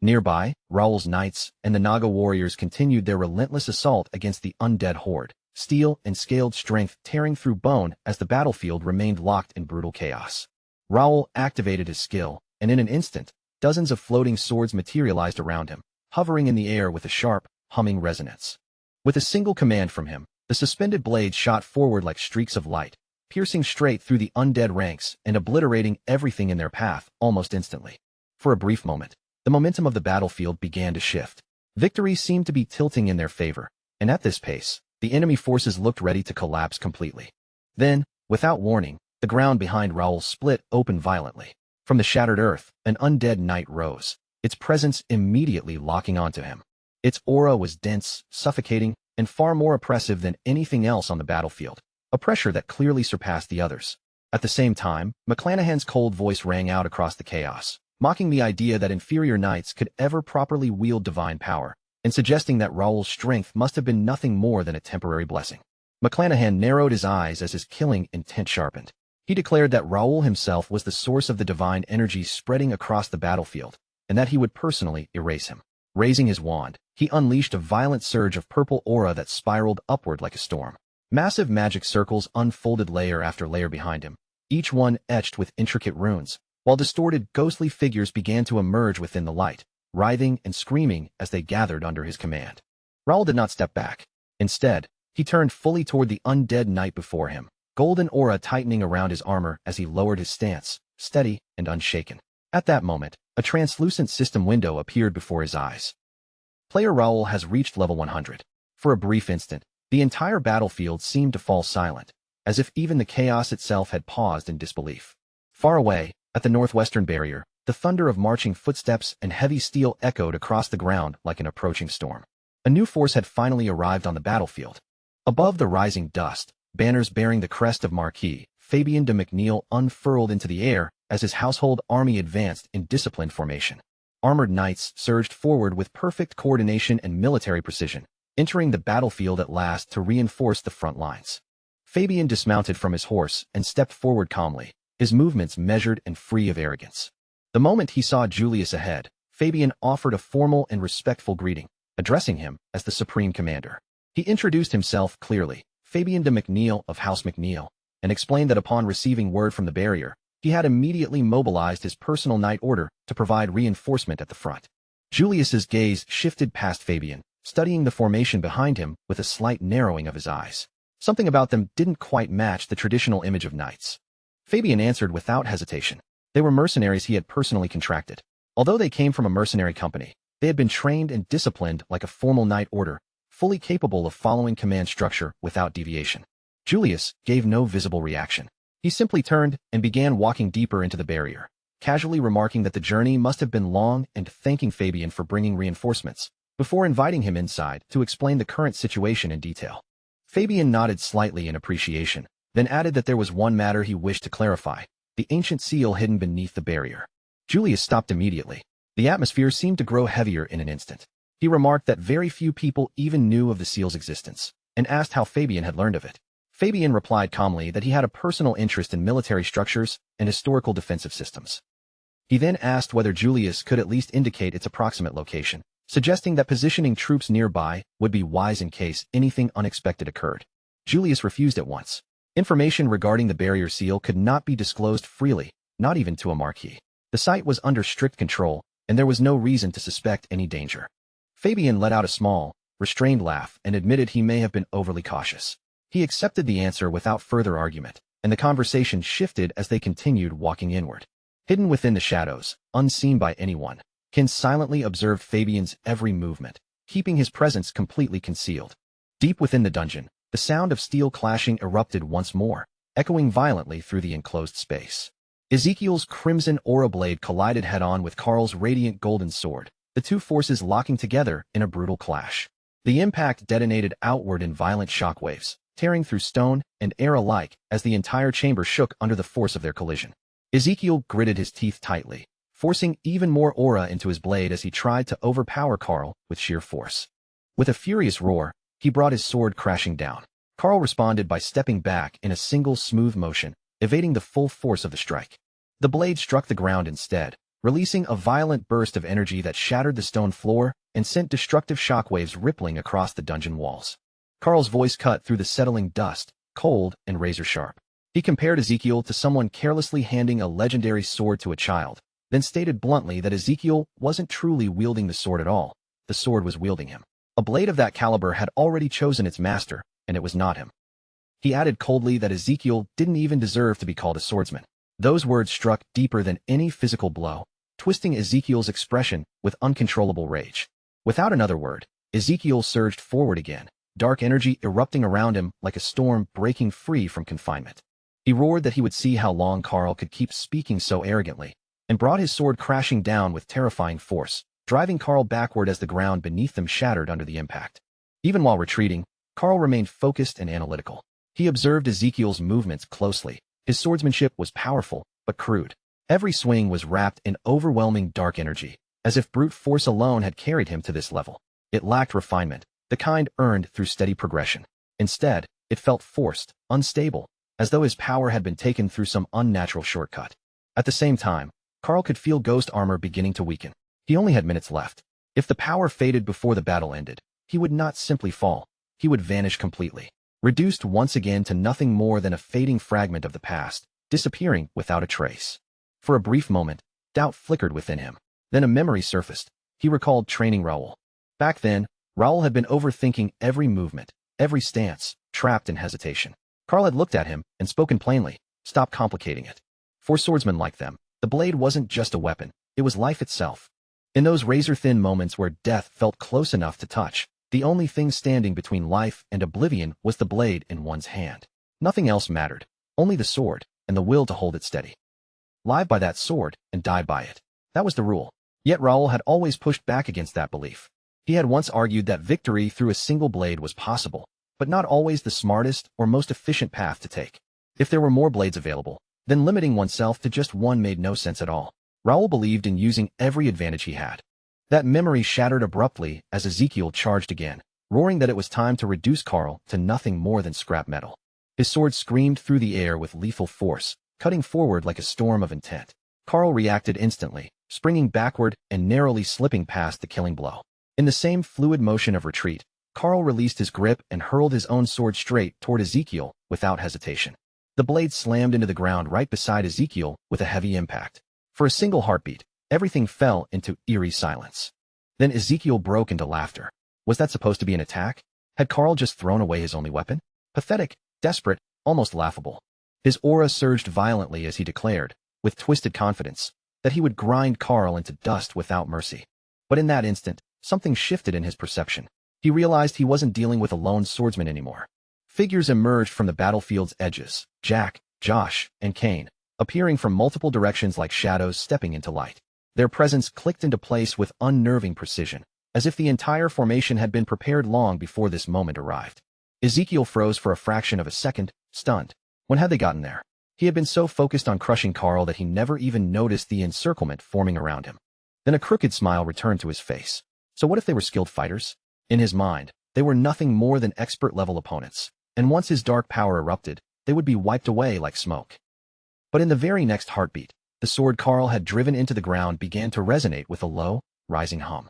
Nearby, Raoul's knights and the Naga warriors continued their relentless assault against the undead horde, steel and scaled strength tearing through bone as the battlefield remained locked in brutal chaos. Raoul activated his skill, and in an instant, dozens of floating swords materialized around him, hovering in the air with a sharp, humming resonance. With a single command from him, the suspended blades shot forward like streaks of light, piercing straight through the undead ranks and obliterating everything in their path almost instantly. For a brief moment, the momentum of the battlefield began to shift. Victory seemed to be tilting in their favor, and at this pace, the enemy forces looked ready to collapse completely. Then, without warning, the ground behind Raoul split open violently. From the shattered earth, an undead knight rose, its presence immediately locking onto him. Its aura was dense, suffocating, and far more oppressive than anything else on the battlefield, a pressure that clearly surpassed the others. At the same time, McClanahan's cold voice rang out across the chaos, mocking the idea that inferior knights could ever properly wield divine power, and suggesting that Raoul's strength must have been nothing more than a temporary blessing. McClanahan narrowed his eyes as his killing intent sharpened. He declared that Raoul himself was the source of the divine energy spreading across the battlefield, and that he would personally erase him. Raising his wand, he unleashed a violent surge of purple aura that spiraled upward like a storm. Massive magic circles unfolded layer after layer behind him, each one etched with intricate runes, while distorted ghostly figures began to emerge within the light, writhing and screaming as they gathered under his command. Raoul did not step back. Instead, he turned fully toward the undead knight before him, golden aura tightening around his armor as he lowered his stance, steady and unshaken. At that moment, a translucent system window appeared before his eyes. Player Raoul has reached level 100. For a brief instant, the entire battlefield seemed to fall silent, as if even the chaos itself had paused in disbelief. Far away, at the northwestern barrier, the thunder of marching footsteps and heavy steel echoed across the ground like an approaching storm. A new force had finally arrived on the battlefield. Above the rising dust, banners bearing the crest of Marquis Fabien de McNeil unfurled into the air as his household army advanced in disciplined formation. Armored knights surged forward with perfect coordination and military precision, entering the battlefield at last to reinforce the front lines. Fabien dismounted from his horse and stepped forward calmly, his movements measured and free of arrogance. The moment he saw Julius ahead, Fabien offered a formal and respectful greeting, addressing him as the Supreme Commander. He introduced himself clearly, Fabien de McNeil of House McNeil, and explained that upon receiving word from the barrier, he had immediately mobilized his personal knight order to provide reinforcement at the front. Julius's gaze shifted past Fabien, studying the formation behind him with a slight narrowing of his eyes. Something about them didn't quite match the traditional image of knights. Fabien answered without hesitation. They were mercenaries he had personally contracted. Although they came from a mercenary company, they had been trained and disciplined like a formal knight order, fully capable of following command structure without deviation. Julius gave no visible reaction. He simply turned and began walking deeper into the barrier, casually remarking that the journey must have been long and thanking Fabien for bringing reinforcements, before inviting him inside to explain the current situation in detail. Fabien nodded slightly in appreciation, then added that there was one matter he wished to clarify, the ancient seal hidden beneath the barrier. Julius stopped immediately. The atmosphere seemed to grow heavier in an instant. He remarked that very few people even knew of the seal's existence, and asked how Fabien had learned of it. Fabien replied calmly that he had a personal interest in military structures and historical defensive systems. He then asked whether Julius could at least indicate its approximate location, suggesting that positioning troops nearby would be wise in case anything unexpected occurred. Julius refused at once. Information regarding the barrier seal could not be disclosed freely, not even to a marquis. The site was under strict control, and there was no reason to suspect any danger. Fabien let out a small, restrained laugh and admitted he may have been overly cautious. He accepted the answer without further argument, and the conversation shifted as they continued walking inward. Hidden within the shadows, unseen by anyone, Ken silently observed Fabien's every movement, keeping his presence completely concealed. Deep within the dungeon, the sound of steel clashing erupted once more, echoing violently through the enclosed space. Ezekiel's crimson aura blade collided head-on with Karl's radiant golden sword, the two forces locking together in a brutal clash. The impact detonated outward in violent shockwaves, tearing through stone and air alike as the entire chamber shook under the force of their collision. Ezekiel gritted his teeth tightly, forcing even more aura into his blade as he tried to overpower Karl with sheer force. With a furious roar, he brought his sword crashing down. Karl responded by stepping back in a single smooth motion, evading the full force of the strike. The blade struck the ground instead, releasing a violent burst of energy that shattered the stone floor and sent destructive shockwaves rippling across the dungeon walls. Karl's voice cut through the settling dust, cold and razor-sharp. He compared Ezekiel to someone carelessly handing a legendary sword to a child, then stated bluntly that Ezekiel wasn't truly wielding the sword at all. The sword was wielding him. A blade of that caliber had already chosen its master, and it was not him. He added coldly that Ezekiel didn't even deserve to be called a swordsman. Those words struck deeper than any physical blow, twisting Ezekiel's expression with uncontrollable rage. Without another word, Ezekiel surged forward again, dark energy erupting around him like a storm breaking free from confinement. He roared that he would see how long Karl could keep speaking so arrogantly, and brought his sword crashing down with terrifying force, driving Karl backward as the ground beneath them shattered under the impact. Even while retreating, Karl remained focused and analytical. He observed Ezekiel's movements closely. His swordsmanship was powerful, but crude. Every swing was wrapped in overwhelming dark energy, as if brute force alone had carried him to this level. It lacked refinement, the kind earned through steady progression. Instead, it felt forced, unstable, as though his power had been taken through some unnatural shortcut. At the same time, Carl could feel ghost armor beginning to weaken. He only had minutes left. If the power faded before the battle ended, he would not simply fall, he would vanish completely, reduced once again to nothing more than a fading fragment of the past, disappearing without a trace. For a brief moment, doubt flickered within him. Then a memory surfaced. He recalled training Raoul. Back then, Raoul had been overthinking every movement, every stance, trapped in hesitation. Carl had looked at him and spoken plainly, "Stop complicating it." For swordsmen like them, the blade wasn't just a weapon, it was life itself. In those razor-thin moments where death felt close enough to touch, the only thing standing between life and oblivion was the blade in one's hand. Nothing else mattered, only the sword and the will to hold it steady. Live by that sword and die by it. That was the rule. Yet Raoul had always pushed back against that belief. He had once argued that victory through a single blade was possible, but not always the smartest or most efficient path to take. If there were more blades available, then limiting oneself to just one made no sense at all. Raoul believed in using every advantage he had. That memory shattered abruptly as Ezekiel charged again, roaring that it was time to reduce Carl to nothing more than scrap metal. His sword screamed through the air with lethal force, cutting forward like a storm of intent. Carl reacted instantly, springing backward and narrowly slipping past the killing blow. In the same fluid motion of retreat, Carl released his grip and hurled his own sword straight toward Ezekiel without hesitation. The blade slammed into the ground right beside Ezekiel with a heavy impact. For a single heartbeat, everything fell into eerie silence. Then Ezekiel broke into laughter. Was that supposed to be an attack? Had Carl just thrown away his only weapon? Pathetic, desperate, almost laughable. His aura surged violently as he declared, with twisted confidence, that he would grind Carl into dust without mercy. But in that instant, something shifted in his perception. He realized he wasn't dealing with a lone swordsman anymore. Figures emerged from the battlefield's edges, Jack, Josh, and Kane, appearing from multiple directions like shadows stepping into light. Their presence clicked into place with unnerving precision, as if the entire formation had been prepared long before this moment arrived. Ezekiel froze for a fraction of a second, stunned. When had they gotten there? He had been so focused on crushing Carl that he never even noticed the encirclement forming around him. Then a crooked smile returned to his face. So what if they were skilled fighters? In his mind, they were nothing more than expert-level opponents, and once his dark power erupted, they would be wiped away like smoke. But in the very next heartbeat, the sword Carl had driven into the ground began to resonate with a low, rising hum.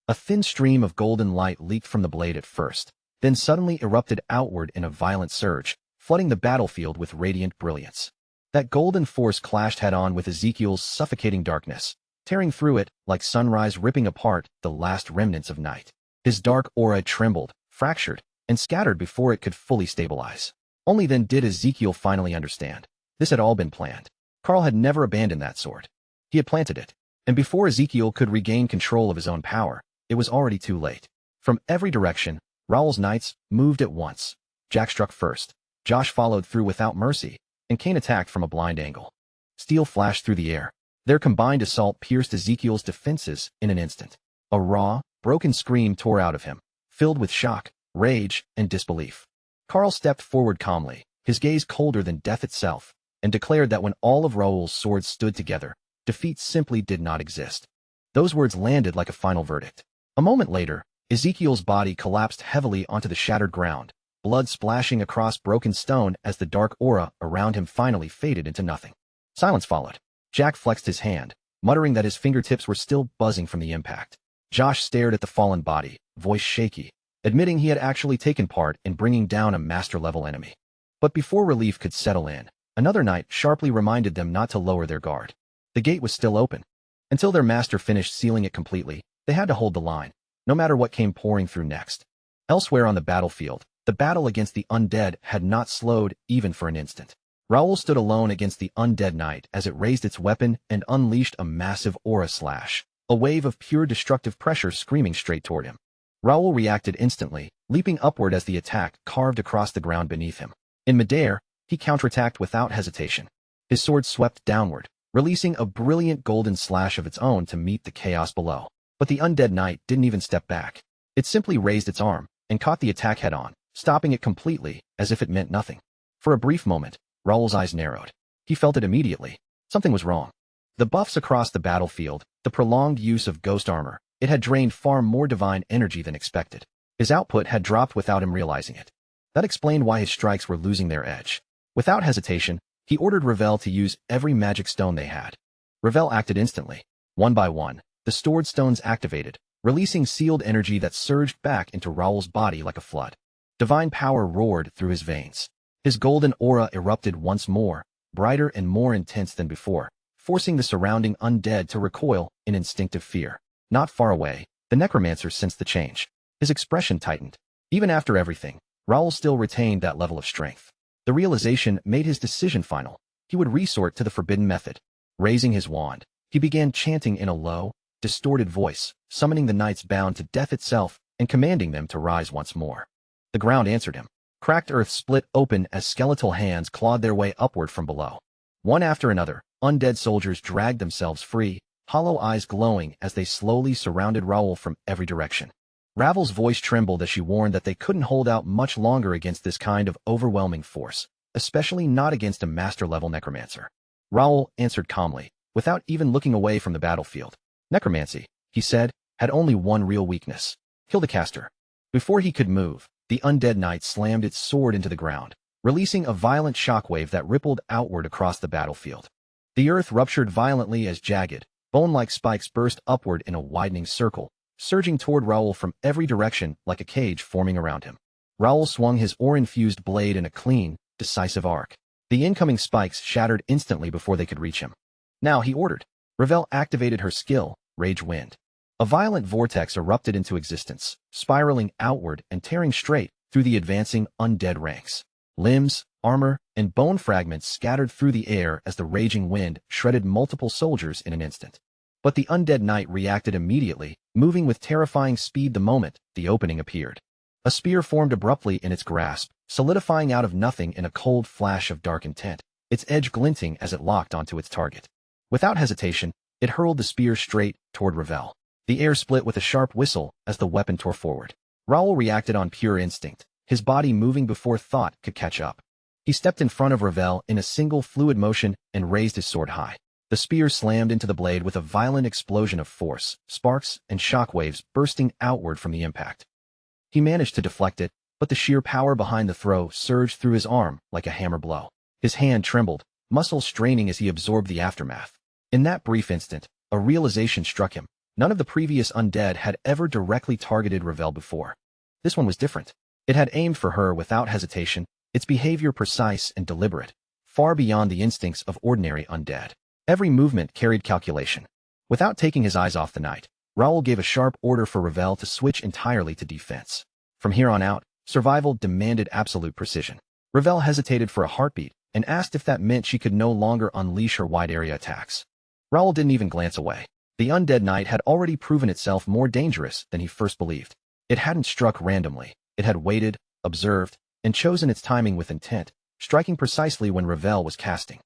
A thin stream of golden light leaked from the blade at first, then suddenly erupted outward in a violent surge, flooding the battlefield with radiant brilliance. That golden force clashed head-on with Ezekiel's suffocating darkness, tearing through it like sunrise ripping apart the last remnants of night. His dark aura trembled, fractured, and scattered before it could fully stabilize. Only then did Ezekiel finally understand. This had all been planned. Carl had never abandoned that sword. He had planted it, and before Ezekiel could regain control of his own power, it was already too late. From every direction, Raoul's knights moved at once. Jack struck first, Josh followed through without mercy, and Kane attacked from a blind angle. Steel flashed through the air. Their combined assault pierced Ezekiel's defenses in an instant. A raw, broken scream tore out of him, filled with shock, rage, and disbelief. Carl stepped forward calmly, his gaze colder than death itself, and declared that when all of Raoul's swords stood together, defeat simply did not exist. Those words landed like a final verdict. A moment later, Ezekiel's body collapsed heavily onto the shattered ground, blood splashing across broken stone as the dark aura around him finally faded into nothing. Silence followed. Jack flexed his hand, muttering that his fingertips were still buzzing from the impact. Josh stared at the fallen body, voice shaky, admitting he had actually taken part in bringing down a master-level enemy. But before relief could settle in, another knight sharply reminded them not to lower their guard. The gate was still open. Until their master finished sealing it completely, they had to hold the line, no matter what came pouring through next. Elsewhere on the battlefield, the battle against the undead had not slowed even for an instant. Raoul stood alone against the undead knight as it raised its weapon and unleashed a massive aura slash, a wave of pure destructive pressure screaming straight toward him. Raoul reacted instantly, leaping upward as the attack carved across the ground beneath him. In midair, he counterattacked without hesitation. His sword swept downward, releasing a brilliant golden slash of its own to meet the chaos below. But the undead knight didn't even step back. It simply raised its arm and caught the attack head-on, stopping it completely as if it meant nothing. For a brief moment, Raoul's eyes narrowed. He felt it immediately. Something was wrong. The buffs across the battlefield, the prolonged use of ghost armor, it had drained far more divine energy than expected. His output had dropped without him realizing it. That explained why his strikes were losing their edge. Without hesitation, he ordered Ravel to use every magic stone they had. Ravel acted instantly. One by one, the stored stones activated, releasing sealed energy that surged back into Raoul's body like a flood. Divine power roared through his veins. His golden aura erupted once more, brighter and more intense than before, forcing the surrounding undead to recoil in instinctive fear. Not far away, the necromancer sensed the change. His expression tightened. Even after everything, Raoul still retained that level of strength. The realization made his decision final. He would resort to the forbidden method. Raising his wand, he began chanting in a low, distorted voice, summoning the knights bound to death itself and commanding them to rise once more. The ground answered him. Cracked earth split open as skeletal hands clawed their way upward from below. One after another, undead soldiers dragged themselves free, hollow eyes glowing as they slowly surrounded Raoul from every direction. Ravel's voice trembled as she warned that they couldn't hold out much longer against this kind of overwhelming force, especially not against a master-level necromancer. Raoul answered calmly, without even looking away from the battlefield. Necromancy, he said, had only one real weakness: kill the caster. Before he could move, the undead knight slammed its sword into the ground, releasing a violent shockwave that rippled outward across the battlefield. The earth ruptured violently as jagged, bone-like spikes burst upward in a widening circle, surging toward Raoul from every direction like a cage forming around him. Raoul swung his ore-infused blade in a clean, decisive arc. The incoming spikes shattered instantly before they could reach him. Now, he ordered. Ravel activated her skill, Rage Wind. A violent vortex erupted into existence, spiraling outward and tearing straight through the advancing undead ranks. Limbs, armor, and bone fragments scattered through the air as the raging wind shredded multiple soldiers in an instant. But the undead knight reacted immediately, moving with terrifying speed the moment the opening appeared. A spear formed abruptly in its grasp, solidifying out of nothing in a cold flash of dark intent, its edge glinting as it locked onto its target. Without hesitation, it hurled the spear straight toward Ravel. The air split with a sharp whistle as the weapon tore forward. Raoul reacted on pure instinct, his body moving before thought could catch up. He stepped in front of Ravel in a single fluid motion and raised his sword high. The spear slammed into the blade with a violent explosion of force, sparks and shockwaves bursting outward from the impact. He managed to deflect it, but the sheer power behind the throw surged through his arm like a hammer blow. His hand trembled, muscles straining as he absorbed the aftermath. In that brief instant, a realization struck him. None of the previous undead had ever directly targeted Ravel before. This one was different. It had aimed for her without hesitation, its behavior precise and deliberate, far beyond the instincts of ordinary undead. Every movement carried calculation. Without taking his eyes off the knight, Raoul gave a sharp order for Ravel to switch entirely to defense. From here on out, survival demanded absolute precision. Ravel hesitated for a heartbeat and asked if that meant she could no longer unleash her wide-area attacks. Raoul didn't even glance away. The undead knight had already proven itself more dangerous than he first believed. It hadn't struck randomly. It had waited, observed, and chosen its timing with intent, striking precisely when Ravel was casting.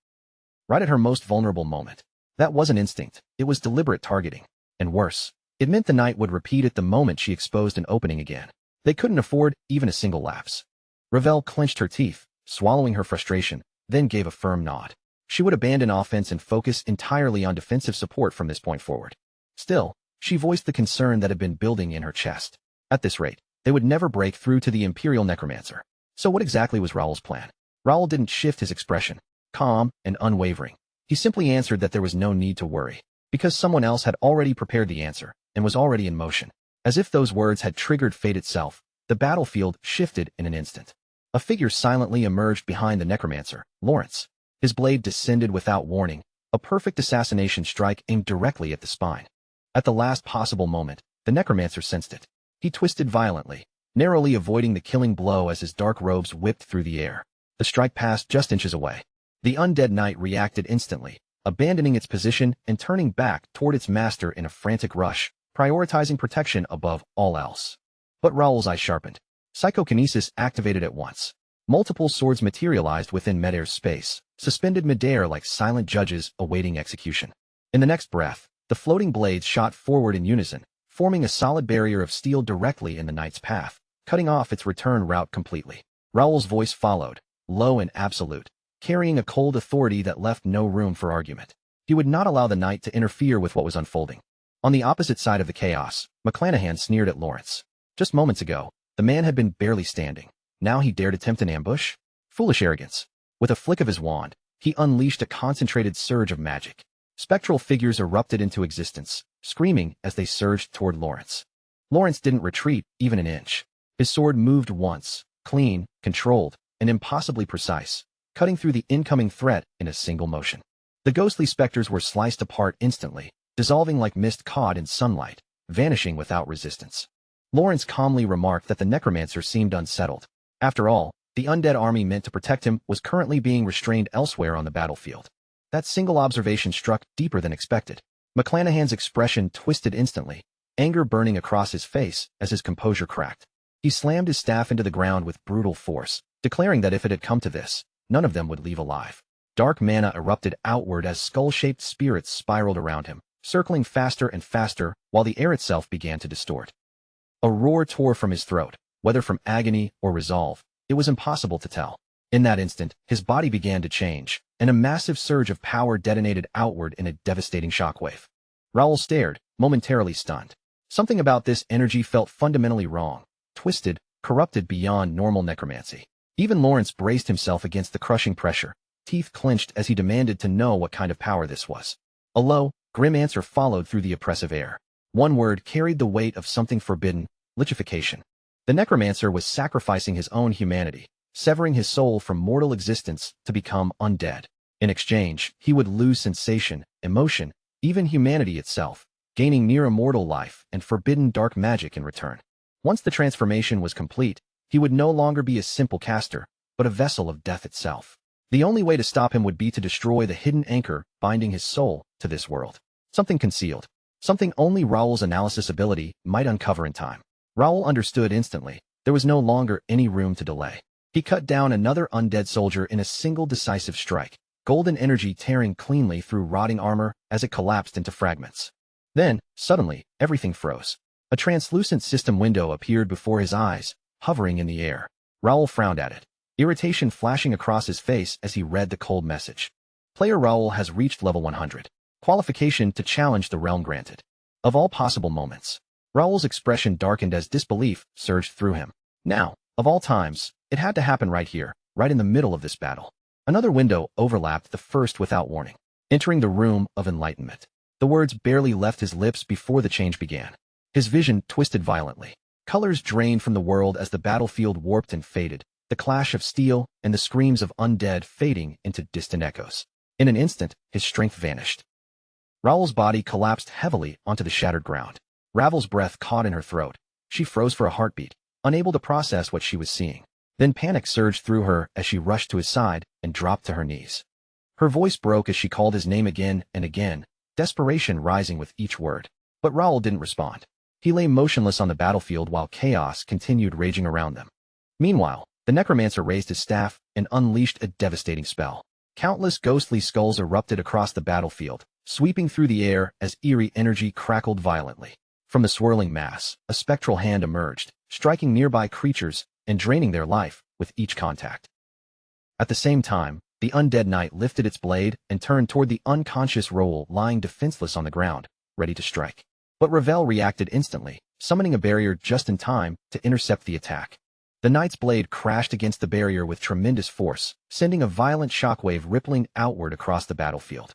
Right at her most vulnerable moment. That wasn't instinct. It was deliberate targeting. And worse, it meant the knight would repeat it the moment she exposed an opening again. They couldn't afford even a single lapse. Ravel clenched her teeth, swallowing her frustration, then gave a firm nod. She would abandon offense and focus entirely on defensive support from this point forward. Still, she voiced the concern that had been building in her chest. At this rate, they would never break through to the Imperial Necromancer. So what exactly was Raoul's plan? Raoul didn't shift his expression, calm and unwavering. He simply answered that there was no need to worry, because someone else had already prepared the answer and was already in motion. As if those words had triggered fate itself, the battlefield shifted in an instant. A figure silently emerged behind the necromancer, Lawrence. His blade descended without warning, a perfect assassination strike aimed directly at the spine. At the last possible moment, the necromancer sensed it. He twisted violently, narrowly avoiding the killing blow as his dark robes whipped through the air. The strike passed just inches away. The undead knight reacted instantly, abandoning its position and turning back toward its master in a frantic rush, prioritizing protection above all else. But Raoul's eyes sharpened. Psychokinesis activated at once. Multiple swords materialized within midair space, suspended midair like silent judges awaiting execution. In the next breath, the floating blades shot forward in unison, forming a solid barrier of steel directly in the knight's path, cutting off its return route completely. Raoul's voice followed, low and absolute, carrying a cold authority that left no room for argument. He would not allow the knight to interfere with what was unfolding. On the opposite side of the chaos, McClanahan sneered at Lawrence. Just moments ago, the man had been barely standing. Now he dared attempt an ambush? Foolish arrogance. With a flick of his wand, he unleashed a concentrated surge of magic. Spectral figures erupted into existence, screaming as they surged toward Lawrence. Lawrence didn't retreat even an inch. His sword moved once, clean, controlled, and impossibly precise, cutting through the incoming threat in a single motion. The ghostly specters were sliced apart instantly, dissolving like mist caught in sunlight, vanishing without resistance. Lawrence calmly remarked that the necromancer seemed unsettled. After all, the undead army meant to protect him was currently being restrained elsewhere on the battlefield. That single observation struck deeper than expected. McClanahan's expression twisted instantly, anger burning across his face as his composure cracked. He slammed his staff into the ground with brutal force, declaring that if it had come to this, none of them would leave alive. Dark mana erupted outward as skull-shaped spirits spiraled around him, circling faster and faster while the air itself began to distort. A roar tore from his throat, whether from agony or resolve, it was impossible to tell. In that instant, his body began to change, and a massive surge of power detonated outward in a devastating shockwave. Raoul stared, momentarily stunned. Something about this energy felt fundamentally wrong, twisted, corrupted beyond normal necromancy. Even Lawrence braced himself against the crushing pressure, teeth clenched as he demanded to know what kind of power this was. A low, grim answer followed through the oppressive air. One word carried the weight of something forbidden: licheification. The necromancer was sacrificing his own humanity, severing his soul from mortal existence to become undead. In exchange, he would lose sensation, emotion, even humanity itself, gaining near immortal life and forbidden dark magic in return. Once the transformation was complete, he would no longer be a simple caster, but a vessel of death itself. The only way to stop him would be to destroy the hidden anchor binding his soul to this world. Something concealed. Something only Raoul's analysis ability might uncover in time. Raoul understood instantly. There was no longer any room to delay. He cut down another undead soldier in a single decisive strike, golden energy tearing cleanly through rotting armor as it collapsed into fragments. Then, suddenly, everything froze. A translucent system window appeared before his eyes, hovering in the air. Raoul frowned at it, irritation flashing across his face as he read the cold message. Player Raoul has reached level 100. Qualification to challenge the realm granted. Of all possible moments, Raoul's expression darkened as disbelief surged through him. Now, of all times, it had to happen right here, right in the middle of this battle. Another window overlapped the first without warning, entering the room of enlightenment. The words barely left his lips before the change began. His vision twisted violently. Colors drained from the world as the battlefield warped and faded, the clash of steel and the screams of undead fading into distant echoes. In an instant, his strength vanished. Raoul's body collapsed heavily onto the shattered ground. Ravel's breath caught in her throat. She froze for a heartbeat, unable to process what she was seeing. Then panic surged through her as she rushed to his side and dropped to her knees. Her voice broke as she called his name again and again, desperation rising with each word. But Raoul didn't respond. He lay motionless on the battlefield while chaos continued raging around them. Meanwhile, the necromancer raised his staff and unleashed a devastating spell. Countless ghostly skulls erupted across the battlefield, sweeping through the air as eerie energy crackled violently. From the swirling mass, a spectral hand emerged, striking nearby creatures and draining their life with each contact. At the same time, the undead knight lifted its blade and turned toward the unconscious Raoul lying defenseless on the ground, ready to strike. But Ravel reacted instantly, summoning a barrier just in time to intercept the attack. The knight's blade crashed against the barrier with tremendous force, sending a violent shockwave rippling outward across the battlefield.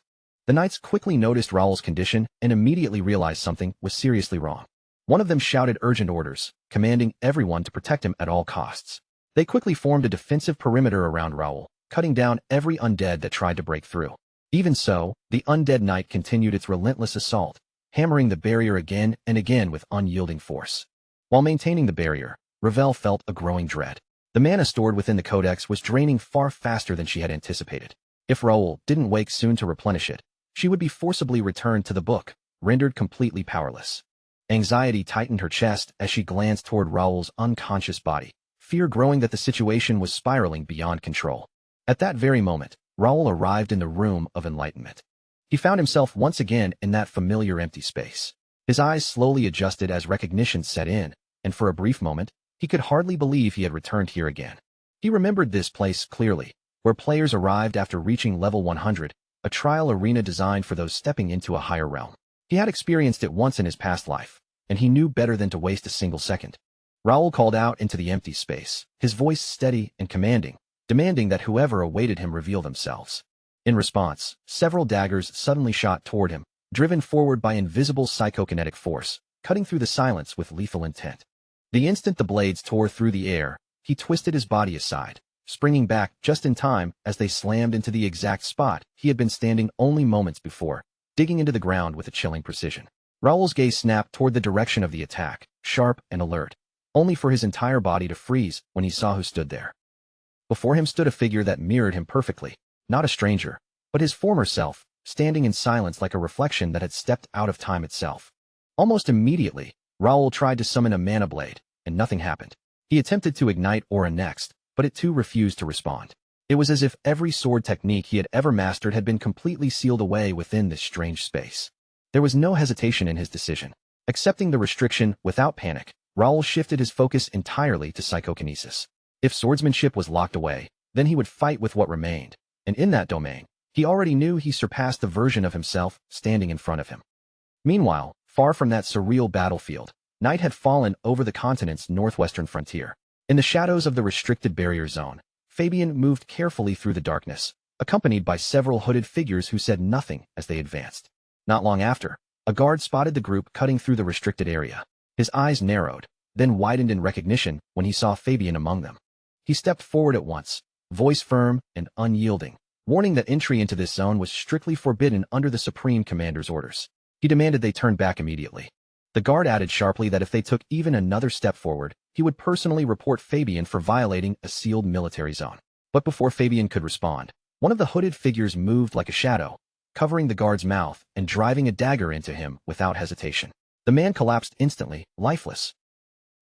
The knights quickly noticed Raoul's condition and immediately realized something was seriously wrong. One of them shouted urgent orders, commanding everyone to protect him at all costs. They quickly formed a defensive perimeter around Raoul, cutting down every undead that tried to break through. Even so, the undead knight continued its relentless assault, hammering the barrier again and again with unyielding force. While maintaining the barrier, Ravel felt a growing dread. The mana stored within the codex was draining far faster than she had anticipated. If Raoul didn't wake soon to replenish it, she would be forcibly returned to the book, rendered completely powerless. Anxiety tightened her chest as she glanced toward Raoul's unconscious body, fear growing that the situation was spiraling beyond control. At that very moment, Raoul arrived in the room of enlightenment. He found himself once again in that familiar empty space. His eyes slowly adjusted as recognition set in, and for a brief moment, he could hardly believe he had returned here again. He remembered this place clearly, where players arrived after reaching level 100, a trial arena designed for those stepping into a higher realm. He had experienced it once in his past life, and he knew better than to waste a single second. Raoul called out into the empty space, his voice steady and commanding, demanding that whoever awaited him reveal themselves. In response, several daggers suddenly shot toward him, driven forward by invisible psychokinetic force, cutting through the silence with lethal intent. The instant the blades tore through the air, he twisted his body aside, springing back just in time as they slammed into the exact spot he had been standing only moments before, digging into the ground with a chilling precision. Raoul's gaze snapped toward the direction of the attack, sharp and alert, only for his entire body to freeze when he saw who stood there. Before him stood a figure that mirrored him perfectly, not a stranger, but his former self, standing in silence like a reflection that had stepped out of time itself. Almost immediately, Raoul tried to summon a mana blade, and nothing happened. He attempted to ignite Aura next, but it too refused to respond. It was as if every sword technique he had ever mastered had been completely sealed away within this strange space. There was no hesitation in his decision. Accepting the restriction without panic, Raoul shifted his focus entirely to psychokinesis. If swordsmanship was locked away, then he would fight with what remained, and in that domain, he already knew he surpassed the version of himself standing in front of him. Meanwhile, far from that surreal battlefield, night had fallen over the continent's northwestern frontier. In the shadows of the restricted barrier zone, Fabian moved carefully through the darkness, accompanied by several hooded figures who said nothing as they advanced. Not long after, a guard spotted the group cutting through the restricted area. His eyes narrowed, then widened in recognition when he saw Fabian among them. He stepped forward at once, voice firm and unyielding, warning that entry into this zone was strictly forbidden under the Supreme Commander's orders. He demanded they turn back immediately. The guard added sharply that if they took even another step forward, he would personally report Fabian for violating a sealed military zone. But before Fabian could respond, one of the hooded figures moved like a shadow, covering the guard's mouth and driving a dagger into him without hesitation. The man collapsed instantly, lifeless.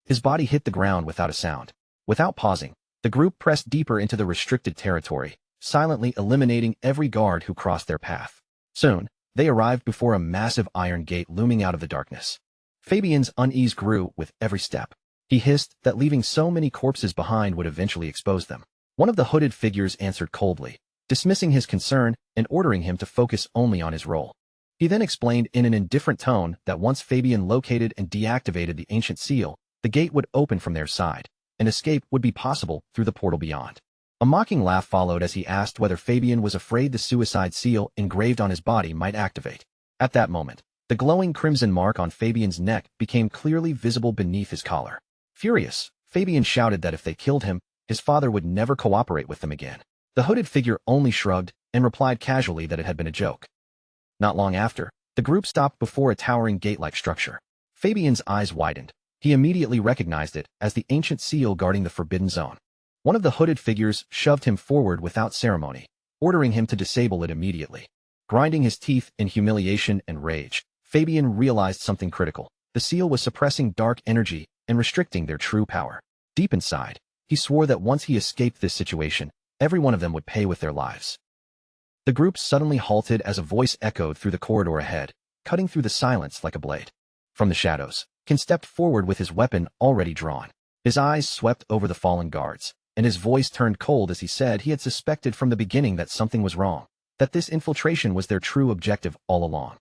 His body hit the ground without a sound. Without pausing, the group pressed deeper into the restricted territory, silently eliminating every guard who crossed their path. Soon, they arrived before a massive iron gate looming out of the darkness. Fabian's unease grew with every step. He hissed that leaving so many corpses behind would eventually expose them. One of the hooded figures answered coldly, dismissing his concern and ordering him to focus only on his role. He then explained in an indifferent tone that once Fabian located and deactivated the ancient seal, the gate would open from their side, and escape would be possible through the portal beyond. A mocking laugh followed as he asked whether Fabian was afraid the suicide seal engraved on his body might activate. At that moment, the glowing crimson mark on Fabian's neck became clearly visible beneath his collar. Furious, Fabian shouted that if they killed him, his father would never cooperate with them again. The hooded figure only shrugged and replied casually that it had been a joke. Not long after, the group stopped before a towering gate-like structure. Fabian's eyes widened. He immediately recognized it as the ancient seal guarding the forbidden zone. One of the hooded figures shoved him forward without ceremony, ordering him to disable it immediately. Grinding his teeth in humiliation and rage, Fabian realized something critical. The seal was suppressing dark energy and restricting their true power. Deep inside, he swore that once he escaped this situation, every one of them would pay with their lives. The group suddenly halted as a voice echoed through the corridor ahead, cutting through the silence like a blade. From the shadows, Ken stepped forward with his weapon already drawn. His eyes swept over the fallen guards, and his voice turned cold as he said he had suspected from the beginning that something was wrong, that this infiltration was their true objective all along.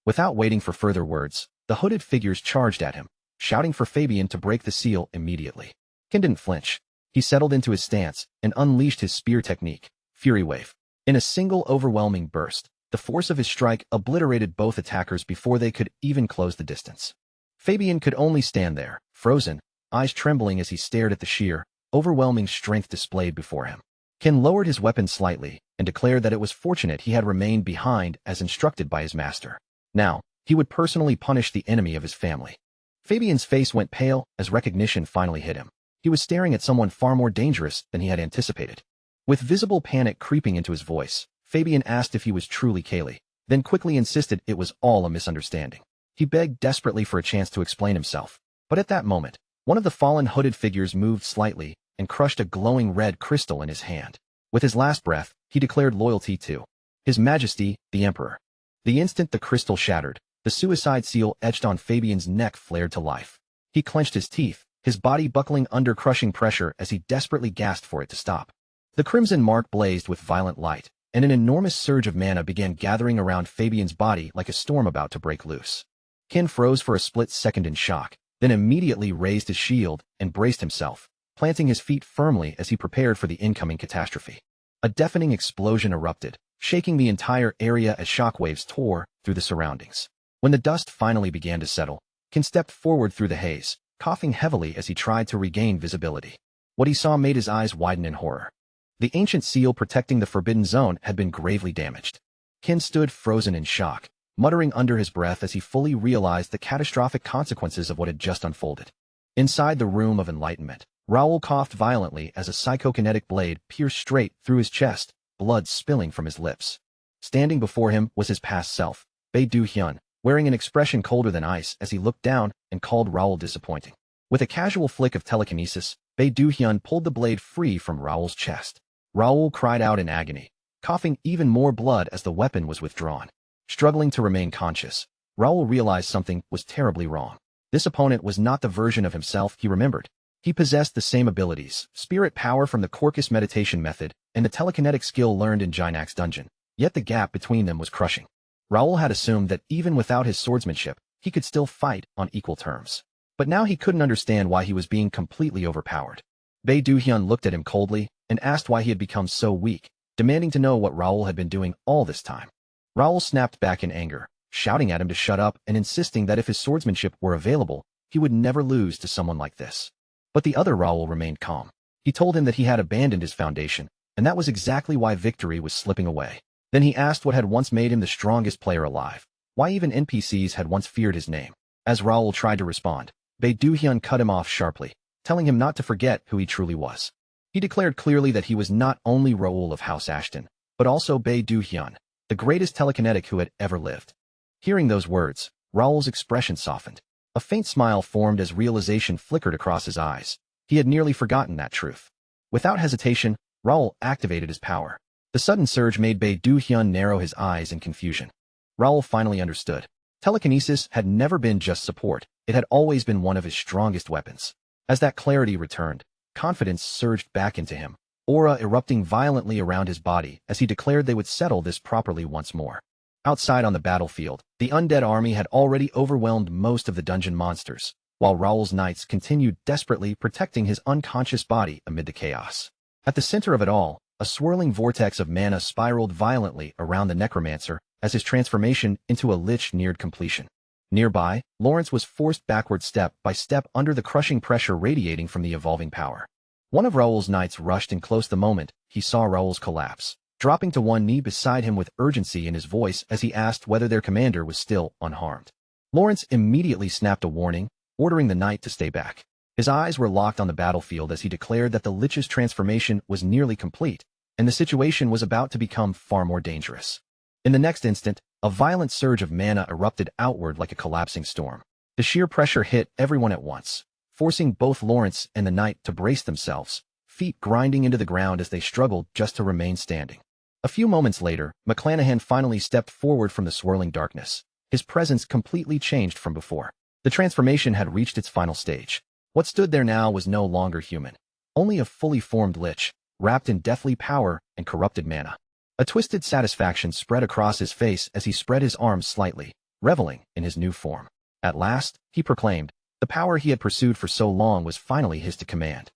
Without waiting for further words, the hooded figures charged at him, shouting for Fabian to break the seal immediately. Ken didn't flinch. He settled into his stance and unleashed his spear technique, Fury Wave. In a single overwhelming burst, the force of his strike obliterated both attackers before they could even close the distance. Fabian could only stand there, frozen, eyes trembling as he stared at the sheer, overwhelming strength displayed before him. Ken lowered his weapon slightly and declared that it was fortunate he had remained behind as instructed by his master. Now, he would personally punish the enemy of his family. Fabian's face went pale as recognition finally hit him. He was staring at someone far more dangerous than he had anticipated. With visible panic creeping into his voice, Fabian asked if he was truly Kaylee, then quickly insisted it was all a misunderstanding. He begged desperately for a chance to explain himself, but at that moment, one of the fallen hooded figures moved slightly and crushed a glowing red crystal in his hand. With his last breath, he declared loyalty to His Majesty, the Emperor. The instant the crystal shattered, the suicide seal etched on Fabian's neck flared to life. He clenched his teeth, his body buckling under crushing pressure as he desperately gasped for it to stop. The crimson mark blazed with violent light, and an enormous surge of mana began gathering around Fabian's body like a storm about to break loose. Ken froze for a split second in shock, then immediately raised his shield and braced himself, planting his feet firmly as he prepared for the incoming catastrophe. A deafening explosion erupted, shaking the entire area as shockwaves tore through the surroundings. When the dust finally began to settle, Kin stepped forward through the haze, coughing heavily as he tried to regain visibility. What he saw made his eyes widen in horror. The ancient seal protecting the forbidden zone had been gravely damaged. Kin stood frozen in shock, muttering under his breath as he fully realized the catastrophic consequences of what had just unfolded. Inside the room of enlightenment, Raoul coughed violently as a psychokinetic blade pierced straight through his chest, blood spilling from his lips. Standing before him was his past self, Bei Du-hyun, wearing an expression colder than ice as he looked down and called Raoul disappointing. With a casual flick of telekinesis, Bei Du-hyun pulled the blade free from Raoul's chest. Raoul cried out in agony, coughing even more blood as the weapon was withdrawn. Struggling to remain conscious, Raoul realized something was terribly wrong. This opponent was not the version of himself he remembered. He possessed the same abilities, spirit power from the Quarkus meditation method, and the telekinetic skill learned in Jinak's dungeon. Yet the gap between them was crushing. Raoul had assumed that even without his swordsmanship, he could still fight on equal terms. But now he couldn't understand why he was being completely overpowered. Bei Du-hyun looked at him coldly and asked why he had become so weak, demanding to know what Raoul had been doing all this time. Raoul snapped back in anger, shouting at him to shut up and insisting that if his swordsmanship were available, he would never lose to someone like this. But the other Raoul remained calm. He told him that he had abandoned his foundation, and that was exactly why victory was slipping away. Then he asked what had once made him the strongest player alive, why even NPCs had once feared his name. As Raoul tried to respond, Bei Du-hyun cut him off sharply, telling him not to forget who he truly was. He declared clearly that he was not only Raoul of House Ashton, but also Bei Du-hyun, the greatest telekinetic who had ever lived. Hearing those words, Raoul's expression softened. A faint smile formed as realization flickered across his eyes. He had nearly forgotten that truth. Without hesitation, Raoul activated his power. The sudden surge made Bei Du-hyun narrow his eyes in confusion. Raoul finally understood. Telekinesis had never been just support. It had always been one of his strongest weapons. As that clarity returned, confidence surged back into him, aura erupting violently around his body as he declared they would settle this properly once more. Outside on the battlefield, the undead army had already overwhelmed most of the dungeon monsters, while Raoul's knights continued desperately protecting his unconscious body amid the chaos. At the center of it all, a swirling vortex of mana spiraled violently around the necromancer as his transformation into a lich neared completion. Nearby, Lawrence was forced backward step by step under the crushing pressure radiating from the evolving power. One of Raoul's knights rushed in close the moment he saw Raoul's collapse, dropping to one knee beside him with urgency in his voice as he asked whether their commander was still unharmed. Lawrence immediately snapped a warning, ordering the knight to stay back. His eyes were locked on the battlefield as he declared that the lich's transformation was nearly complete, and the situation was about to become far more dangerous. In the next instant, a violent surge of mana erupted outward like a collapsing storm. The sheer pressure hit everyone at once, forcing both Lawrence and the knight to brace themselves, feet grinding into the ground as they struggled just to remain standing. A few moments later, McClanahan finally stepped forward from the swirling darkness. His presence completely changed from before. The transformation had reached its final stage. What stood there now was no longer human. Only a fully formed lich, wrapped in deathly power and corrupted mana. A twisted satisfaction spread across his face as he spread his arms slightly, reveling in his new form. At last, he proclaimed, the power he had pursued for so long was finally his to command.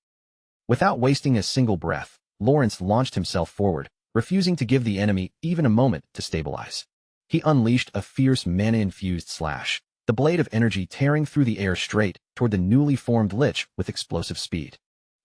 Without wasting a single breath, Lawrence launched himself forward, refusing to give the enemy even a moment to stabilize. He unleashed a fierce mana-infused slash, the blade of energy tearing through the air straight toward the newly formed lich with explosive speed.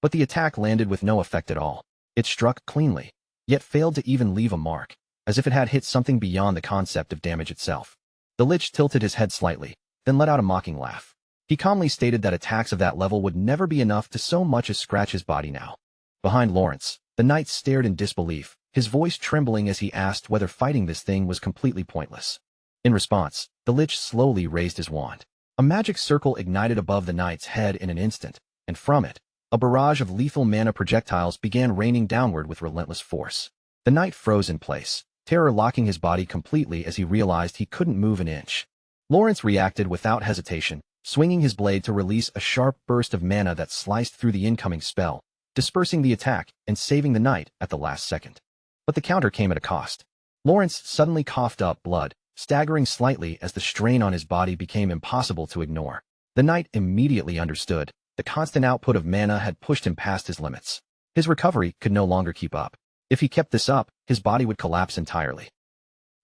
But the attack landed with no effect at all. It struck cleanly, yet failed to even leave a mark, as if it had hit something beyond the concept of damage itself. The lich tilted his head slightly, then let out a mocking laugh. He calmly stated that attacks of that level would never be enough to so much as scratch his body now. Behind Lawrence, the knight stared in disbelief, his voice trembling as he asked whether fighting this thing was completely pointless. In response, the lich slowly raised his wand. A magic circle ignited above the knight's head in an instant, and from it, a barrage of lethal mana projectiles began raining downward with relentless force. The knight froze in place, terror locking his body completely as he realized he couldn't move an inch. Lawrence reacted without hesitation, swinging his blade to release a sharp burst of mana that sliced through the incoming spell, dispersing the attack and saving the knight at the last second. But the counter came at a cost. Lawrence suddenly coughed up blood, staggering slightly as the strain on his body became impossible to ignore. The knight immediately understood. The The constant output of mana had pushed him past his limits. His recovery could no longer keep up. If he kept this up, his body would collapse entirely.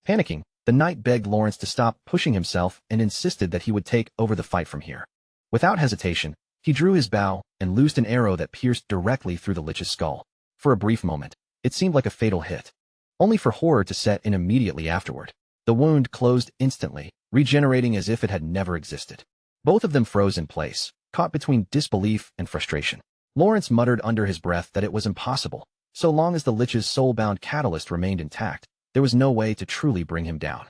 Panicking, the knight begged Lawrence to stop pushing himself and insisted that he would take over the fight from here. Without hesitation, he drew his bow and loosed an arrow that pierced directly through the lich's skull. For a brief moment, it seemed like a fatal hit, only for horror to set in immediately afterward. The wound closed instantly, regenerating as if it had never existed. Both of them froze in place, caught between disbelief and frustration. Lawrence muttered under his breath that it was impossible. So long as the lich's soul-bound catalyst remained intact, there was no way to truly bring him down.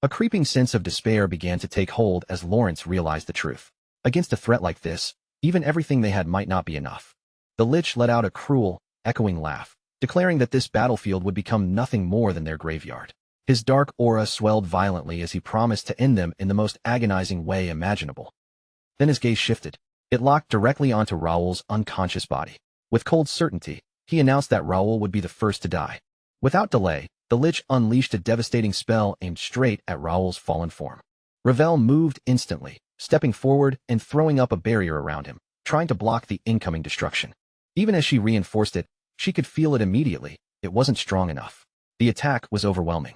A creeping sense of despair began to take hold as Lawrence realized the truth. Against a threat like this, even everything they had might not be enough. The lich let out a cruel, echoing laugh, declaring that this battlefield would become nothing more than their graveyard. His dark aura swelled violently as he promised to end them in the most agonizing way imaginable. Then his gaze shifted. It locked directly onto Raoul's unconscious body. With cold certainty, he announced that Raoul would be the first to die. Without delay, the lich unleashed a devastating spell aimed straight at Raoul's fallen form. Ravel moved instantly, stepping forward and throwing up a barrier around him, trying to block the incoming destruction. Even as she reinforced it, she could feel it immediately. It wasn't strong enough. The attack was overwhelming.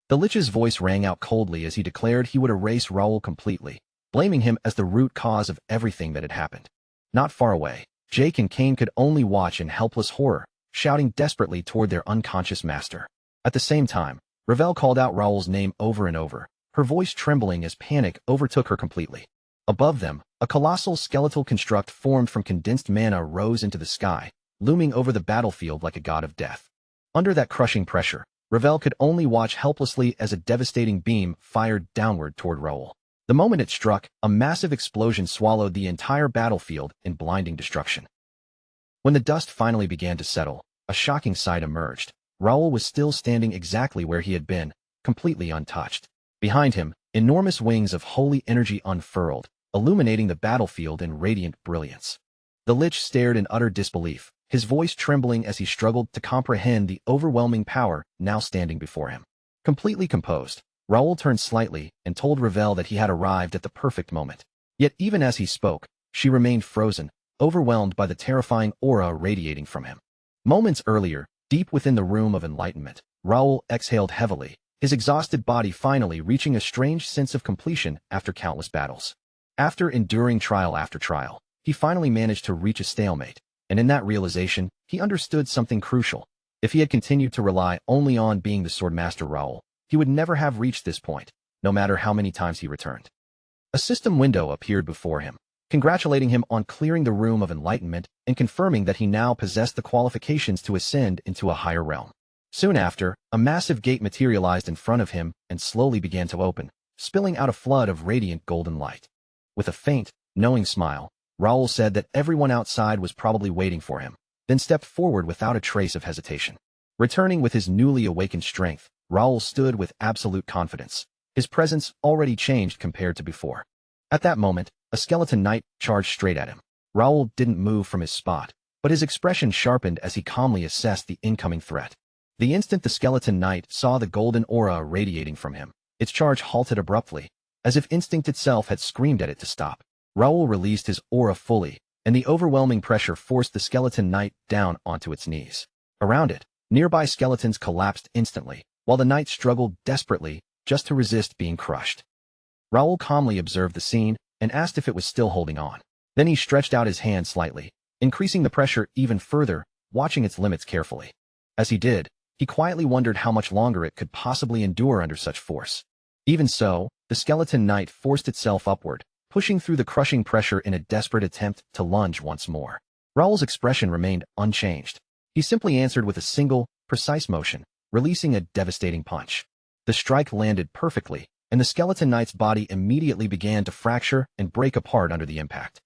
The lich's voice rang out coldly as he declared he would erase Raoul completely, blaming him as the root cause of everything that had happened. Not far away, Jake and Kane could only watch in helpless horror, shouting desperately toward their unconscious master. At the same time, Ravel called out Raoul's name over and over, her voice trembling as panic overtook her completely. Above them, a colossal skeletal construct formed from condensed mana rose into the sky, looming over the battlefield like a god of death. Under that crushing pressure, Ravel could only watch helplessly as a devastating beam fired downward toward Raoul. The moment it struck, a massive explosion swallowed the entire battlefield in blinding destruction. When the dust finally began to settle, a shocking sight emerged. Raoul was still standing exactly where he had been, completely untouched. Behind him, enormous wings of holy energy unfurled, illuminating the battlefield in radiant brilliance. The lich stared in utter disbelief, his voice trembling as he struggled to comprehend the overwhelming power now standing before him. Completely composed, Raoul turned slightly and told Ravel that he had arrived at the perfect moment. Yet even as he spoke, she remained frozen, overwhelmed by the terrifying aura radiating from him. Moments earlier, deep within the room of enlightenment, Raoul exhaled heavily, his exhausted body finally reaching a strange sense of completion after countless battles. After enduring trial after trial, he finally managed to reach a stalemate, and in that realization, he understood something crucial. If he had continued to rely only on being the Swordmaster Raoul, he would never have reached this point, no matter how many times he returned. A system window appeared before him, congratulating him on clearing the room of enlightenment and confirming that he now possessed the qualifications to ascend into a higher realm. Soon after, a massive gate materialized in front of him and slowly began to open, spilling out a flood of radiant golden light. With a faint, knowing smile, Raoul said that everyone outside was probably waiting for him, then stepped forward without a trace of hesitation. Returning with his newly awakened strength, Raoul stood with absolute confidence, his presence already changed compared to before. At that moment, a skeleton knight charged straight at him. Raoul didn't move from his spot, but his expression sharpened as he calmly assessed the incoming threat. The instant the skeleton knight saw the golden aura radiating from him, its charge halted abruptly, as if instinct itself had screamed at it to stop. Raoul released his aura fully, and the overwhelming pressure forced the skeleton knight down onto its knees. Around it, nearby skeletons collapsed instantly, while the knight struggled desperately just to resist being crushed. Raoul calmly observed the scene and asked if it was still holding on. Then he stretched out his hand slightly, increasing the pressure even further, watching its limits carefully. As he did, he quietly wondered how much longer it could possibly endure under such force. Even so, the skeleton knight forced itself upward, pushing through the crushing pressure in a desperate attempt to lunge once more. Raoul's expression remained unchanged. He simply answered with a single, precise motion, releasing a devastating punch. The strike landed perfectly, and the skeleton knight's body immediately began to fracture and break apart under the impact.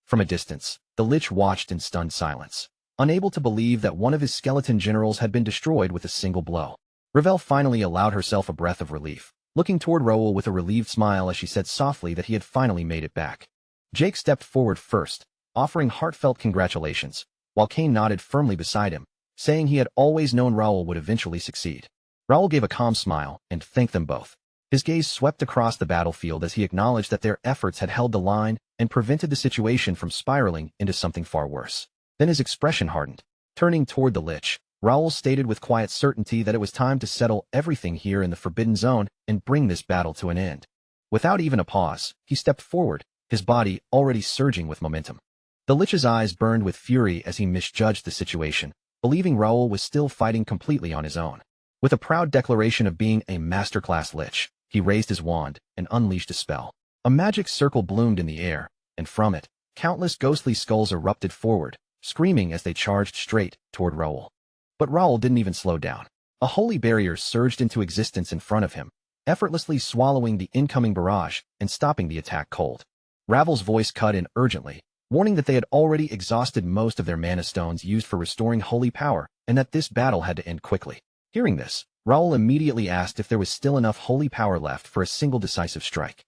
From a distance, the lich watched in stunned silence, unable to believe that one of his skeleton generals had been destroyed with a single blow. Ravel finally allowed herself a breath of relief, looking toward Raoul with a relieved smile as she said softly that he had finally made it back. Jake stepped forward first, offering heartfelt congratulations, while Kane nodded firmly beside him, saying he had always known Raoul would eventually succeed. Raoul gave a calm smile and thanked them both. His gaze swept across the battlefield as he acknowledged that their efforts had held the line and prevented the situation from spiraling into something far worse. Then his expression hardened. Turning toward the Lich, Raoul stated with quiet certainty that it was time to settle everything here in the Forbidden Zone and bring this battle to an end. Without even a pause, he stepped forward, his body already surging with momentum. The Lich's eyes burned with fury as he misjudged the situation, believing Raoul was still fighting completely on his own. With a proud declaration of being a masterclass Lich, he raised his wand and unleashed a spell. A magic circle bloomed in the air, and from it, countless ghostly skulls erupted forward, screaming as they charged straight toward Raoul. But Raoul didn't even slow down. A holy barrier surged into existence in front of him, effortlessly swallowing the incoming barrage and stopping the attack cold. Ravel's voice cut in urgently, warning that they had already exhausted most of their mana stones used for restoring holy power and that this battle had to end quickly. Hearing this, Raoul immediately asked if there was still enough holy power left for a single decisive strike.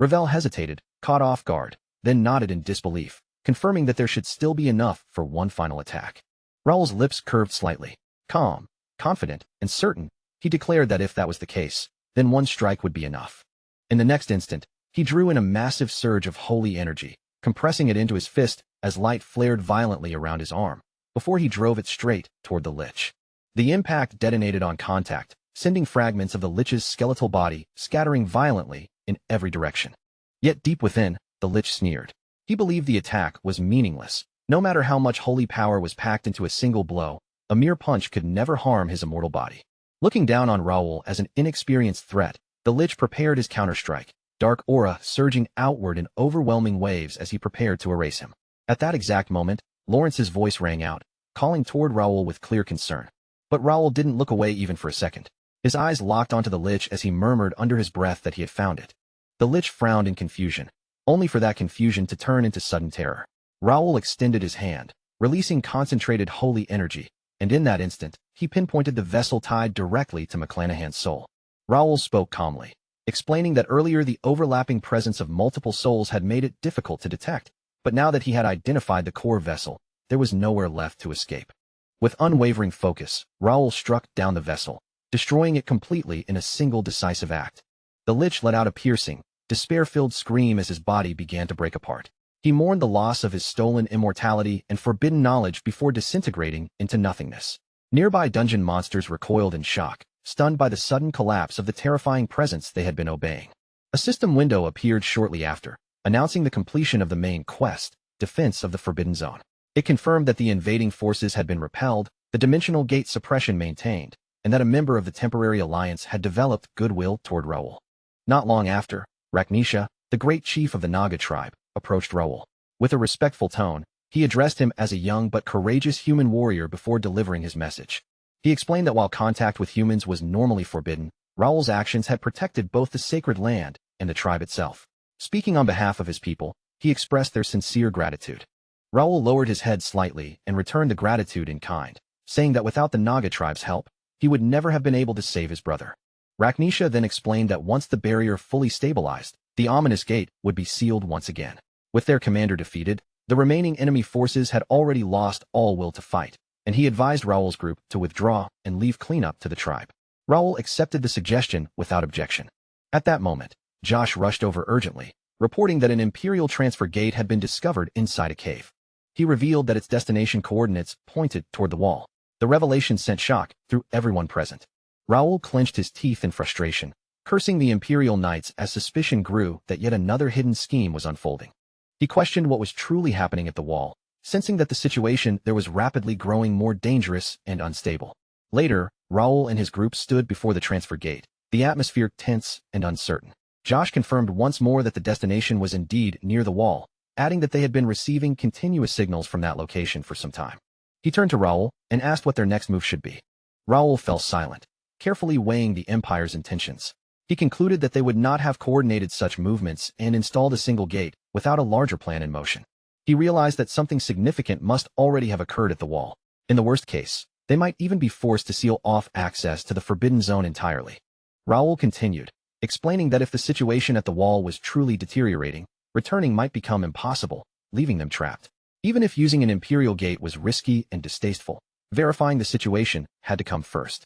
Ravel hesitated, caught off guard, then nodded in disbelief, confirming that there should still be enough for one final attack. Raoul's lips curved slightly. Calm, confident, and certain, he declared that if that was the case, then one strike would be enough. In the next instant, he drew in a massive surge of holy energy, compressing it into his fist as light flared violently around his arm, before he drove it straight toward the Lich. The impact detonated on contact, sending fragments of the Lich's skeletal body scattering violently in every direction. Yet deep within, the Lich sneered. He believed the attack was meaningless. No matter how much holy power was packed into a single blow, a mere punch could never harm his immortal body. Looking down on Raoul as an inexperienced threat, the Lich prepared his counterstrike, dark aura surging outward in overwhelming waves as he prepared to erase him. At that exact moment, Lawrence's voice rang out, calling toward Raoul with clear concern. But Raoul didn't look away even for a second. His eyes locked onto the Lich as he murmured under his breath that he had found it. The Lich frowned in confusion, only for that confusion to turn into sudden terror. Raoul extended his hand, releasing concentrated holy energy, and in that instant, he pinpointed the vessel tied directly to McClanahan's soul. Raoul spoke calmly, explaining that earlier the overlapping presence of multiple souls had made it difficult to detect, but now that he had identified the core vessel, there was nowhere left to escape. With unwavering focus, Raoul struck down the vessel, destroying it completely in a single decisive act. The Lich let out a piercing, despair-filled scream as his body began to break apart. He mourned the loss of his stolen immortality and forbidden knowledge before disintegrating into nothingness. Nearby dungeon monsters recoiled in shock, stunned by the sudden collapse of the terrifying presence they had been obeying. A system window appeared shortly after, announcing the completion of the main quest, Defense of the Forbidden Zone. It confirmed that the invading forces had been repelled, the dimensional gate suppression maintained, and that a member of the temporary alliance had developed goodwill toward Raoul. Not long after, Raknisha, the great chief of the Naga tribe, approached Raoul. With a respectful tone, he addressed him as a young but courageous human warrior before delivering his message. He explained that while contact with humans was normally forbidden, Raoul's actions had protected both the sacred land and the tribe itself. Speaking on behalf of his people, he expressed their sincere gratitude. Raoul lowered his head slightly and returned the gratitude in kind, saying that without the Naga tribe's help, he would never have been able to save his brother. Raknisha then explained that once the barrier fully stabilized, the ominous gate would be sealed once again. With their commander defeated, the remaining enemy forces had already lost all will to fight, and he advised Raoul's group to withdraw and leave cleanup to the tribe. Raoul accepted the suggestion without objection. At that moment, Josh rushed over urgently, reporting that an Imperial transfer gate had been discovered inside a cave. He revealed that its destination coordinates pointed toward the wall. The revelation sent shock through everyone present. Raoul clenched his teeth in frustration, cursing the Imperial Knights as suspicion grew that yet another hidden scheme was unfolding. He questioned what was truly happening at the wall, sensing that the situation there was rapidly growing more dangerous and unstable. Later, Raoul and his group stood before the transfer gate, the atmosphere tense and uncertain. Josh confirmed once more that the destination was indeed near the wall, adding that they had been receiving continuous signals from that location for some time. He turned to Raoul and asked what their next move should be. Raoul fell silent, carefully weighing the Empire's intentions. He concluded that they would not have coordinated such movements and installed a single gate without a larger plan in motion. He realized that something significant must already have occurred at the wall. In the worst case, they might even be forced to seal off access to the Forbidden Zone entirely. Raoul continued, explaining that if the situation at the wall was truly deteriorating, returning might become impossible, leaving them trapped. Even if using an Imperial gate was risky and distasteful, verifying the situation had to come first.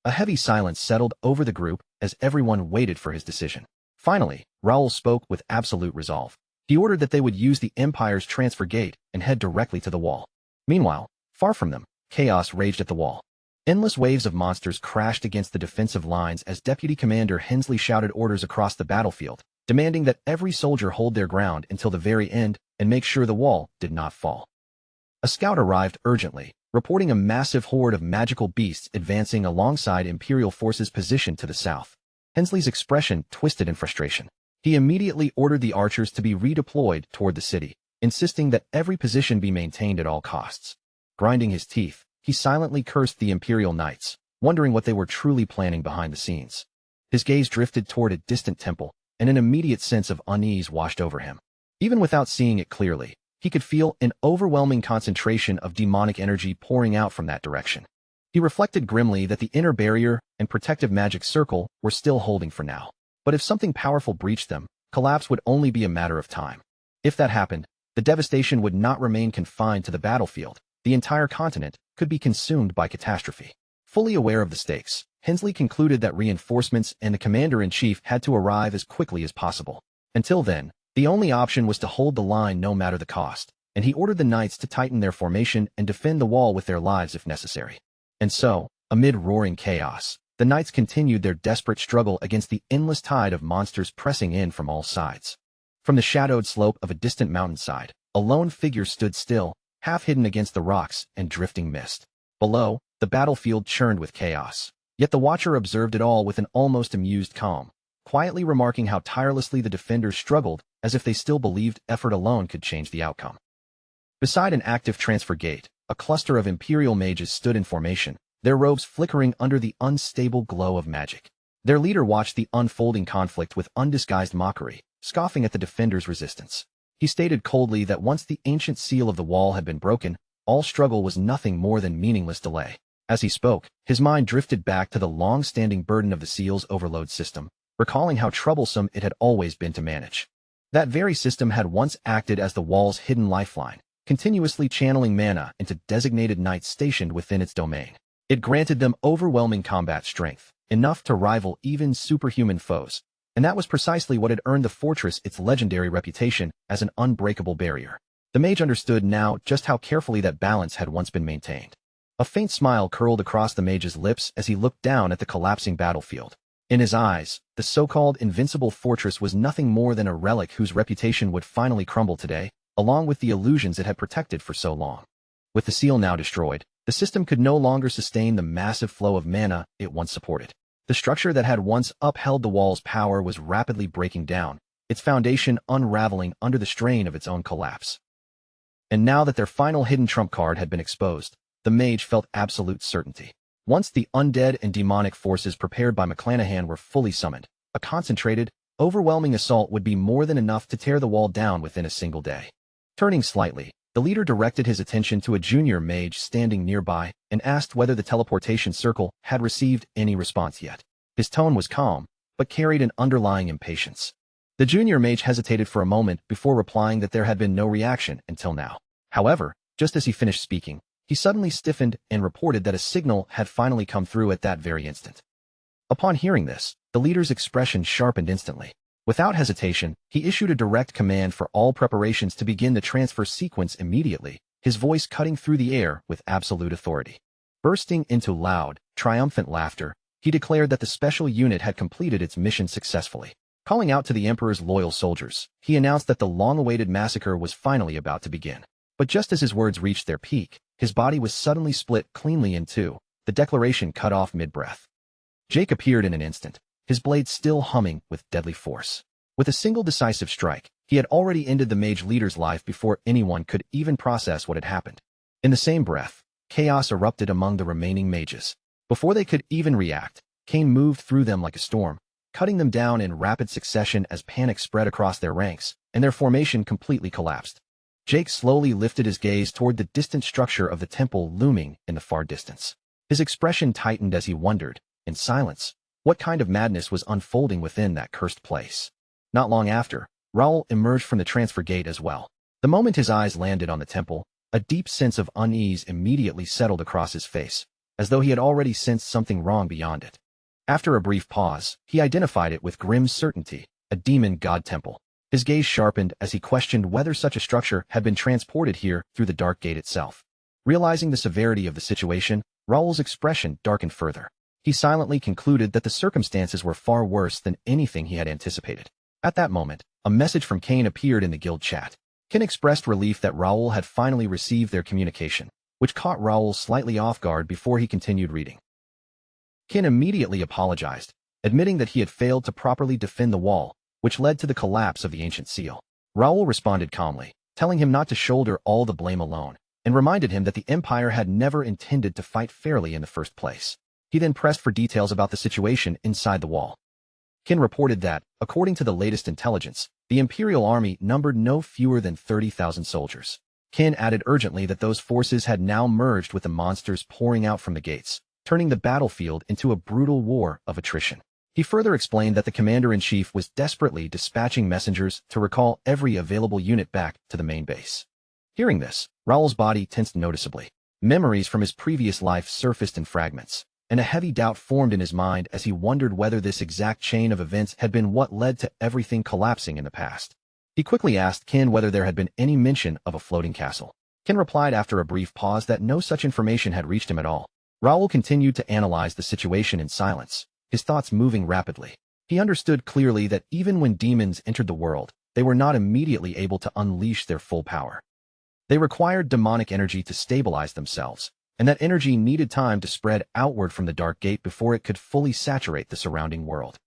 A heavy silence settled over the group as everyone waited for his decision. Finally, Raoul spoke with absolute resolve. He ordered that they would use the Empire's transfer gate and head directly to the wall. Meanwhile, far from them, chaos raged at the wall. Endless waves of monsters crashed against the defensive lines as Deputy Commander Hensley shouted orders across the battlefield, demanding that every soldier hold their ground until the very end and make sure the wall did not fall. A scout arrived urgently, reporting a massive horde of magical beasts advancing alongside Imperial forces positioned to the south. Hensley's expression twisted in frustration. He immediately ordered the archers to be redeployed toward the city, insisting that every position be maintained at all costs. Grinding his teeth, he silently cursed the Imperial Knights, wondering what they were truly planning behind the scenes. His gaze drifted toward a distant temple, and an immediate sense of unease washed over him. Even without seeing it clearly, he could feel an overwhelming concentration of demonic energy pouring out from that direction. He reflected grimly that the inner barrier and protective magic circle were still holding for now. But if something powerful breached them, collapse would only be a matter of time. If that happened, the devastation would not remain confined to the battlefield. The entire continent could be consumed by catastrophe. Fully aware of the stakes, Hensley concluded that reinforcements and the commander-in-chief had to arrive as quickly as possible. Until then, the only option was to hold the line no matter the cost, and he ordered the knights to tighten their formation and defend the wall with their lives if necessary. And so, amid roaring chaos, the knights continued their desperate struggle against the endless tide of monsters pressing in from all sides. From the shadowed slope of a distant mountainside, a lone figure stood still, half hidden against the rocks and drifting mist. Below, the battlefield churned with chaos. Yet the watcher observed it all with an almost amused calm, quietly remarking how tirelessly the defenders struggled, as if they still believed effort alone could change the outcome. Beside an active transfer gate, a cluster of Imperial mages stood in formation, their robes flickering under the unstable glow of magic. Their leader watched the unfolding conflict with undisguised mockery, scoffing at the defenders' resistance. He stated coldly that once the ancient seal of the wall had been broken, all struggle was nothing more than meaningless delay. As he spoke, his mind drifted back to the long-standing burden of the seal's overload system, recalling how troublesome it had always been to manage. That very system had once acted as the wall's hidden lifeline, continuously channeling mana into designated knights stationed within its domain. It granted them overwhelming combat strength, enough to rival even superhuman foes, and that was precisely what had earned the fortress its legendary reputation as an unbreakable barrier. The mage understood now just how carefully that balance had once been maintained. A faint smile curled across the mage's lips as he looked down at the collapsing battlefield. In his eyes, the so-called invincible fortress was nothing more than a relic whose reputation would finally crumble today, along with the illusions it had protected for so long. With the seal now destroyed, the system could no longer sustain the massive flow of mana it once supported. The structure that had once upheld the wall's power was rapidly breaking down, its foundation unraveling under the strain of its own collapse. And now that their final hidden trump card had been exposed, the mage felt absolute certainty. Once the undead and demonic forces prepared by McClanahan were fully summoned, a concentrated, overwhelming assault would be more than enough to tear the wall down within a single day. Turning slightly, the leader directed his attention to a junior mage standing nearby and asked whether the teleportation circle had received any response yet. His tone was calm, but carried an underlying impatience. The junior mage hesitated for a moment before replying that there had been no reaction until now. However, just as he finished speaking, he suddenly stiffened and reported that a signal had finally come through at that very instant. Upon hearing this, the leader's expression sharpened instantly. Without hesitation, he issued a direct command for all preparations to begin the transfer sequence immediately, his voice cutting through the air with absolute authority. Bursting into loud, triumphant laughter, he declared that the special unit had completed its mission successfully. Calling out to the Emperor's loyal soldiers, he announced that the long-awaited massacre was finally about to begin. But just as his words reached their peak, his body was suddenly split cleanly in two, the declaration cut off mid-breath. Jake appeared in an instant, his blade still humming with deadly force. With a single decisive strike, he had already ended the mage leader's life before anyone could even process what had happened. In the same breath, chaos erupted among the remaining mages. Before they could even react, Cain moved through them like a storm, cutting them down in rapid succession as panic spread across their ranks, and their formation completely collapsed. Jake slowly lifted his gaze toward the distant structure of the temple looming in the far distance. His expression tightened as he wondered, in silence, what kind of madness was unfolding within that cursed place. Not long after, Raoul emerged from the transfer gate as well. The moment his eyes landed on the temple, a deep sense of unease immediately settled across his face. as though he had already sensed something wrong beyond it. After a brief pause, he identified it with grim certainty, a demon god temple. His gaze sharpened as he questioned whether such a structure had been transported here through the dark gate itself. Realizing the severity of the situation, Raoul's expression darkened further. He silently concluded that the circumstances were far worse than anything he had anticipated. At that moment, a message from Kane appeared in the guild chat. Ken expressed relief that Raoul had finally received their communication, which caught Raoul slightly off guard before he continued reading. Ken immediately apologized, admitting that he had failed to properly defend the wall, which led to the collapse of the ancient seal. Raoul responded calmly, telling him not to shoulder all the blame alone, and reminded him that the Empire had never intended to fight fairly in the first place. He then pressed for details about the situation inside the wall. Ken reported that, according to the latest intelligence, the Imperial Army numbered no fewer than 30,000 soldiers. Ken added urgently that those forces had now merged with the monsters pouring out from the gates, turning the battlefield into a brutal war of attrition. He further explained that the commander-in-chief was desperately dispatching messengers to recall every available unit back to the main base. Hearing this, Raoul's body tensed noticeably. Memories from his previous life surfaced in fragments, and a heavy doubt formed in his mind as he wondered whether this exact chain of events had been what led to everything collapsing in the past. He quickly asked Ken whether there had been any mention of a floating castle. Ken replied after a brief pause that no such information had reached him at all. Raoul continued to analyze the situation in silence, his thoughts moving rapidly. He understood clearly that even when demons entered the world, they were not immediately able to unleash their full power. They required demonic energy to stabilize themselves, and that energy needed time to spread outward from the dark gate before it could fully saturate the surrounding world.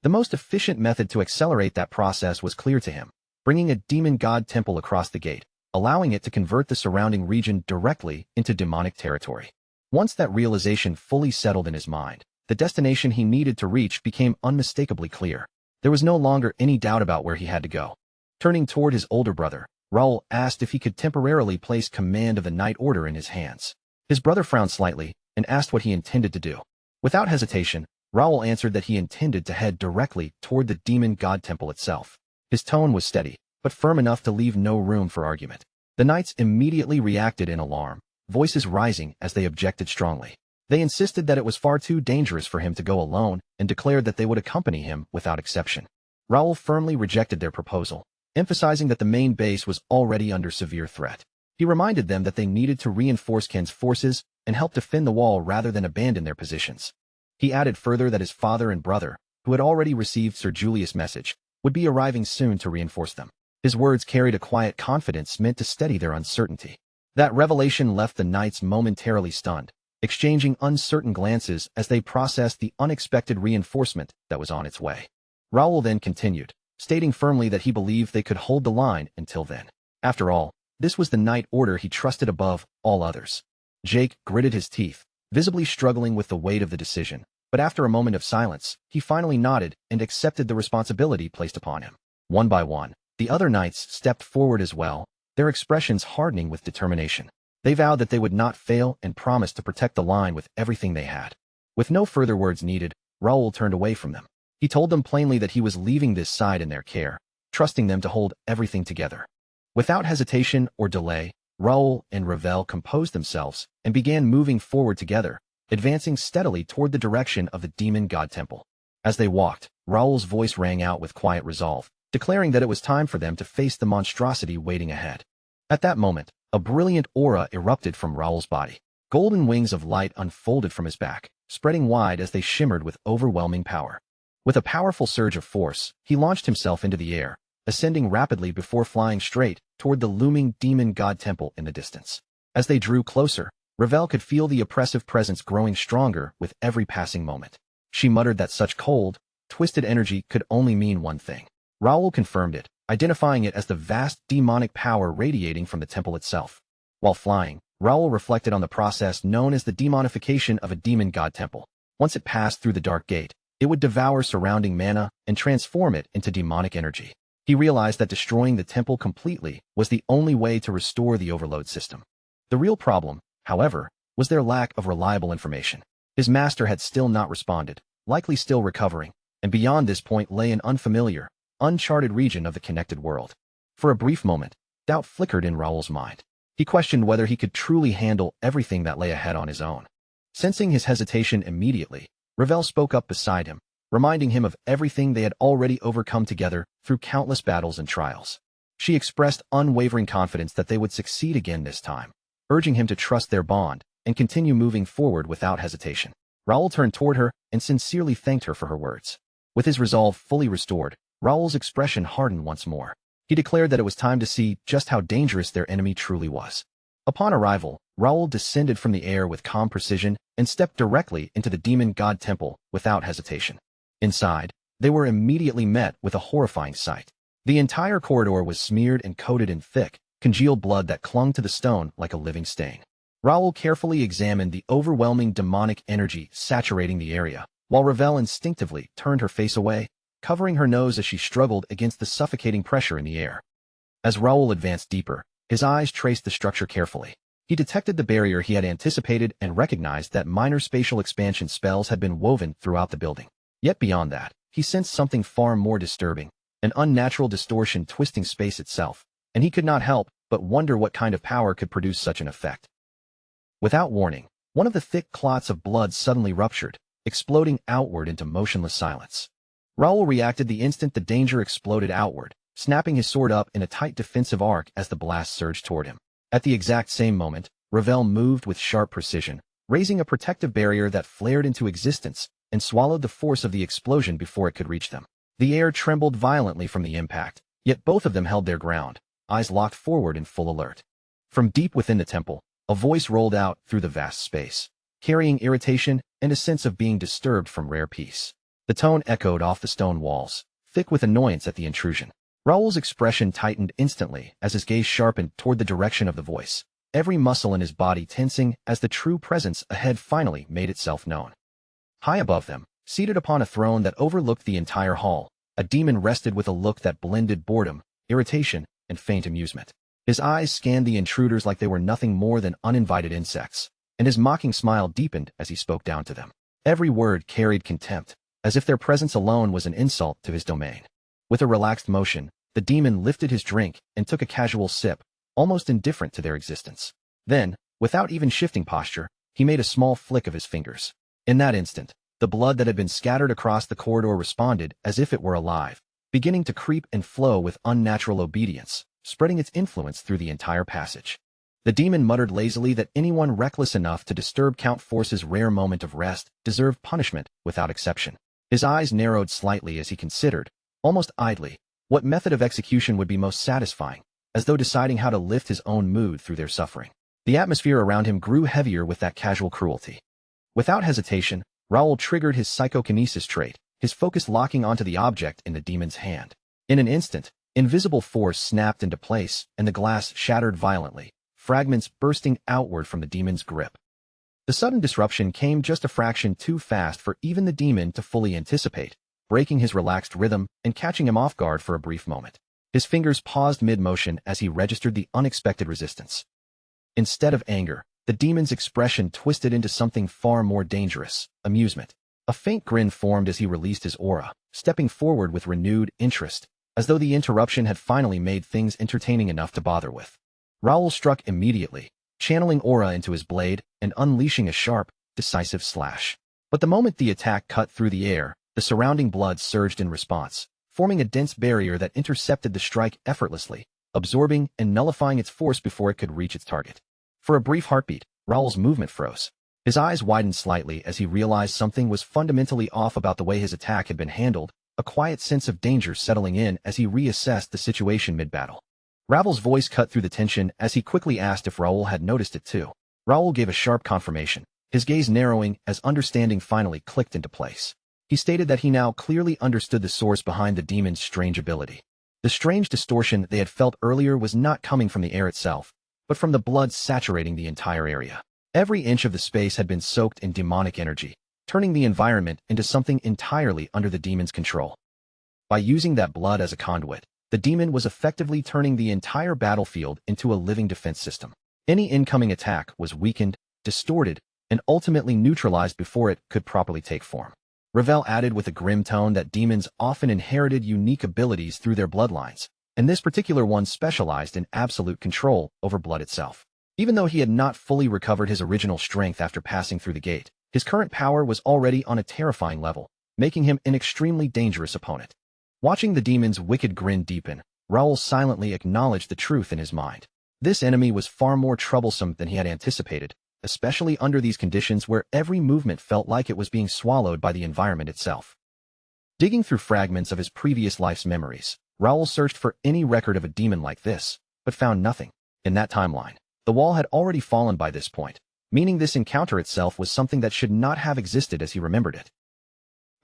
The most efficient method to accelerate that process was clear to him, bringing a demon god temple across the gate, allowing it to convert the surrounding region directly into demonic territory. Once that realization fully settled in his mind, the destination he needed to reach became unmistakably clear. There was no longer any doubt about where he had to go. Turning toward his older brother, Raoul asked if he could temporarily place command of the Night Order in his hands. His brother frowned slightly and asked what he intended to do. Without hesitation, Raoul answered that he intended to head directly toward the demon god temple itself. His tone was steady, but firm enough to leave no room for argument. The knights immediately reacted in alarm, voices rising as they objected strongly. They insisted that it was far too dangerous for him to go alone and declared that they would accompany him without exception. Raoul firmly rejected their proposal, emphasizing that the main base was already under severe threat. He reminded them that they needed to reinforce Ken's forces and help defend the wall rather than abandon their positions. He added further that his father and brother, who had already received Sir Julius' message, would be arriving soon to reinforce them. His words carried a quiet confidence meant to steady their uncertainty. That revelation left the knights momentarily stunned, exchanging uncertain glances as they processed the unexpected reinforcement that was on its way. Raoul then continued, stating firmly that he believed they could hold the line until then. After all, this was the Night Order he trusted above all others. Jake gritted his teeth, visibly struggling with the weight of the decision, but after a moment of silence, he finally nodded and accepted the responsibility placed upon him. One by one, the other knights stepped forward as well, their expressions hardening with determination. They vowed that they would not fail and promised to protect the line with everything they had. With no further words needed, Raoul turned away from them. He told them plainly that he was leaving this side in their care, trusting them to hold everything together. Without hesitation or delay, Raoul and Ravel composed themselves and began moving forward together, advancing steadily toward the direction of the demon god temple. As they walked, Raoul's voice rang out with quiet resolve, declaring that it was time for them to face the monstrosity waiting ahead. At that moment, a brilliant aura erupted from Raoul's body. Golden wings of light unfolded from his back, spreading wide as they shimmered with overwhelming power. With a powerful surge of force, he launched himself into the air, ascending rapidly before flying straight toward the looming demon god temple in the distance. As they drew closer, Ravel could feel the oppressive presence growing stronger with every passing moment. She muttered that such cold, twisted energy could only mean one thing. Raoul confirmed it, identifying it as the vast demonic power radiating from the temple itself. While flying, Raoul reflected on the process known as the demonification of a demon god temple. Once it passed through the dark gate, it would devour surrounding mana and transform it into demonic energy. He realized that destroying the temple completely was the only way to restore the overload system. The real problem, however, was their lack of reliable information. His master had still not responded, likely still recovering, and beyond this point lay an unfamiliar, uncharted region of the connected world. For a brief moment, doubt flickered in Raoul's mind. He questioned whether he could truly handle everything that lay ahead on his own. Sensing his hesitation immediately, Ravel spoke up beside him, reminding him of everything they had already overcome together through countless battles and trials. She expressed unwavering confidence that they would succeed again this time, urging him to trust their bond and continue moving forward without hesitation. Raoul turned toward her and sincerely thanked her for her words. With his resolve fully restored, Raoul's expression hardened once more. He declared that it was time to see just how dangerous their enemy truly was. Upon arrival, Raoul descended from the air with calm precision and stepped directly into the demon god temple without hesitation. Inside, they were immediately met with a horrifying sight. The entire corridor was smeared and coated in thick, congealed blood that clung to the stone like a living stain. Raoul carefully examined the overwhelming demonic energy saturating the area, while Ravel instinctively turned her face away, covering her nose as she struggled against the suffocating pressure in the air. As Raoul advanced deeper, his eyes traced the structure carefully. He detected the barrier he had anticipated and recognized that minor spatial expansion spells had been woven throughout the building. Yet beyond that, he sensed something far more disturbing, an unnatural distortion twisting space itself, and he could not help but wonder what kind of power could produce such an effect. Without warning, one of the thick clots of blood suddenly ruptured, exploding outward into motionless silence. Raoul reacted the instant the danger exploded outward, snapping his sword up in a tight defensive arc as the blast surged toward him. At the exact same moment, Ravel moved with sharp precision, raising a protective barrier that flared into existence and swallowed the force of the explosion before it could reach them. The air trembled violently from the impact, yet both of them held their ground, eyes locked forward in full alert. From deep within the temple, a voice rolled out through the vast space, carrying irritation and a sense of being disturbed from rare peace. The tone echoed off the stone walls, thick with annoyance at the intrusion. Raoul's expression tightened instantly as his gaze sharpened toward the direction of the voice, every muscle in his body tensing as the true presence ahead finally made itself known. High above them, seated upon a throne that overlooked the entire hall, a demon rested with a look that blended boredom, irritation, and faint amusement. His eyes scanned the intruders like they were nothing more than uninvited insects, and his mocking smile deepened as he spoke down to them. Every word carried contempt, as if their presence alone was an insult to his domain. With a relaxed motion, the demon lifted his drink and took a casual sip, almost indifferent to their existence. Then, without even shifting posture, he made a small flick of his fingers. In that instant, the blood that had been scattered across the corridor responded as if it were alive, beginning to creep and flow with unnatural obedience, spreading its influence through the entire passage. The demon muttered lazily that anyone reckless enough to disturb Count Force's rare moment of rest deserved punishment without exception. His eyes narrowed slightly as he considered, almost idly, what method of execution would be most satisfying, as though deciding how to lift his own mood through their suffering. The atmosphere around him grew heavier with that casual cruelty. Without hesitation, Raoul triggered his psychokinesis trait, his focus locking onto the object in the demon's hand. In an instant, invisible force snapped into place and the glass shattered violently, fragments bursting outward from the demon's grip. The sudden disruption came just a fraction too fast for even the demon to fully anticipate, breaking his relaxed rhythm and catching him off guard for a brief moment. His fingers paused mid-motion as he registered the unexpected resistance. Instead of anger, the demon's expression twisted into something far more dangerous, amusement. A faint grin formed as he released his aura, stepping forward with renewed interest, as though the interruption had finally made things entertaining enough to bother with. Raoul struck immediately, channeling aura into his blade and unleashing a sharp, decisive slash. But the moment the attack cut through the air, the surrounding blood surged in response, forming a dense barrier that intercepted the strike effortlessly, absorbing and nullifying its force before it could reach its target. For a brief heartbeat, Raoul's movement froze. His eyes widened slightly as he realized something was fundamentally off about the way his attack had been handled, a quiet sense of danger settling in as he reassessed the situation mid-battle. Ravel's voice cut through the tension as he quickly asked if Raoul had noticed it too. Raoul gave a sharp confirmation, his gaze narrowing as understanding finally clicked into place. He stated that he now clearly understood the source behind the demon's strange ability. The strange distortion they had felt earlier was not coming from the air itself, but from the blood saturating the entire area. Every inch of the space had been soaked in demonic energy, turning the environment into something entirely under the demon's control. By using that blood as a conduit, the demon was effectively turning the entire battlefield into a living defense system. Any incoming attack was weakened, distorted, and ultimately neutralized before it could properly take form. Ravel added with a grim tone that demons often inherited unique abilities through their bloodlines, and this particular one specialized in absolute control over blood itself. Even though he had not fully recovered his original strength after passing through the gate, his current power was already on a terrifying level, making him an extremely dangerous opponent. Watching the demon's wicked grin deepen, Raoul silently acknowledged the truth in his mind. This enemy was far more troublesome than he had anticipated, especially under these conditions where every movement felt like it was being swallowed by the environment itself. Digging through fragments of his previous life's memories, Raoul searched for any record of a demon like this, but found nothing. In that timeline, the wall had already fallen by this point, meaning this encounter itself was something that should not have existed as he remembered it.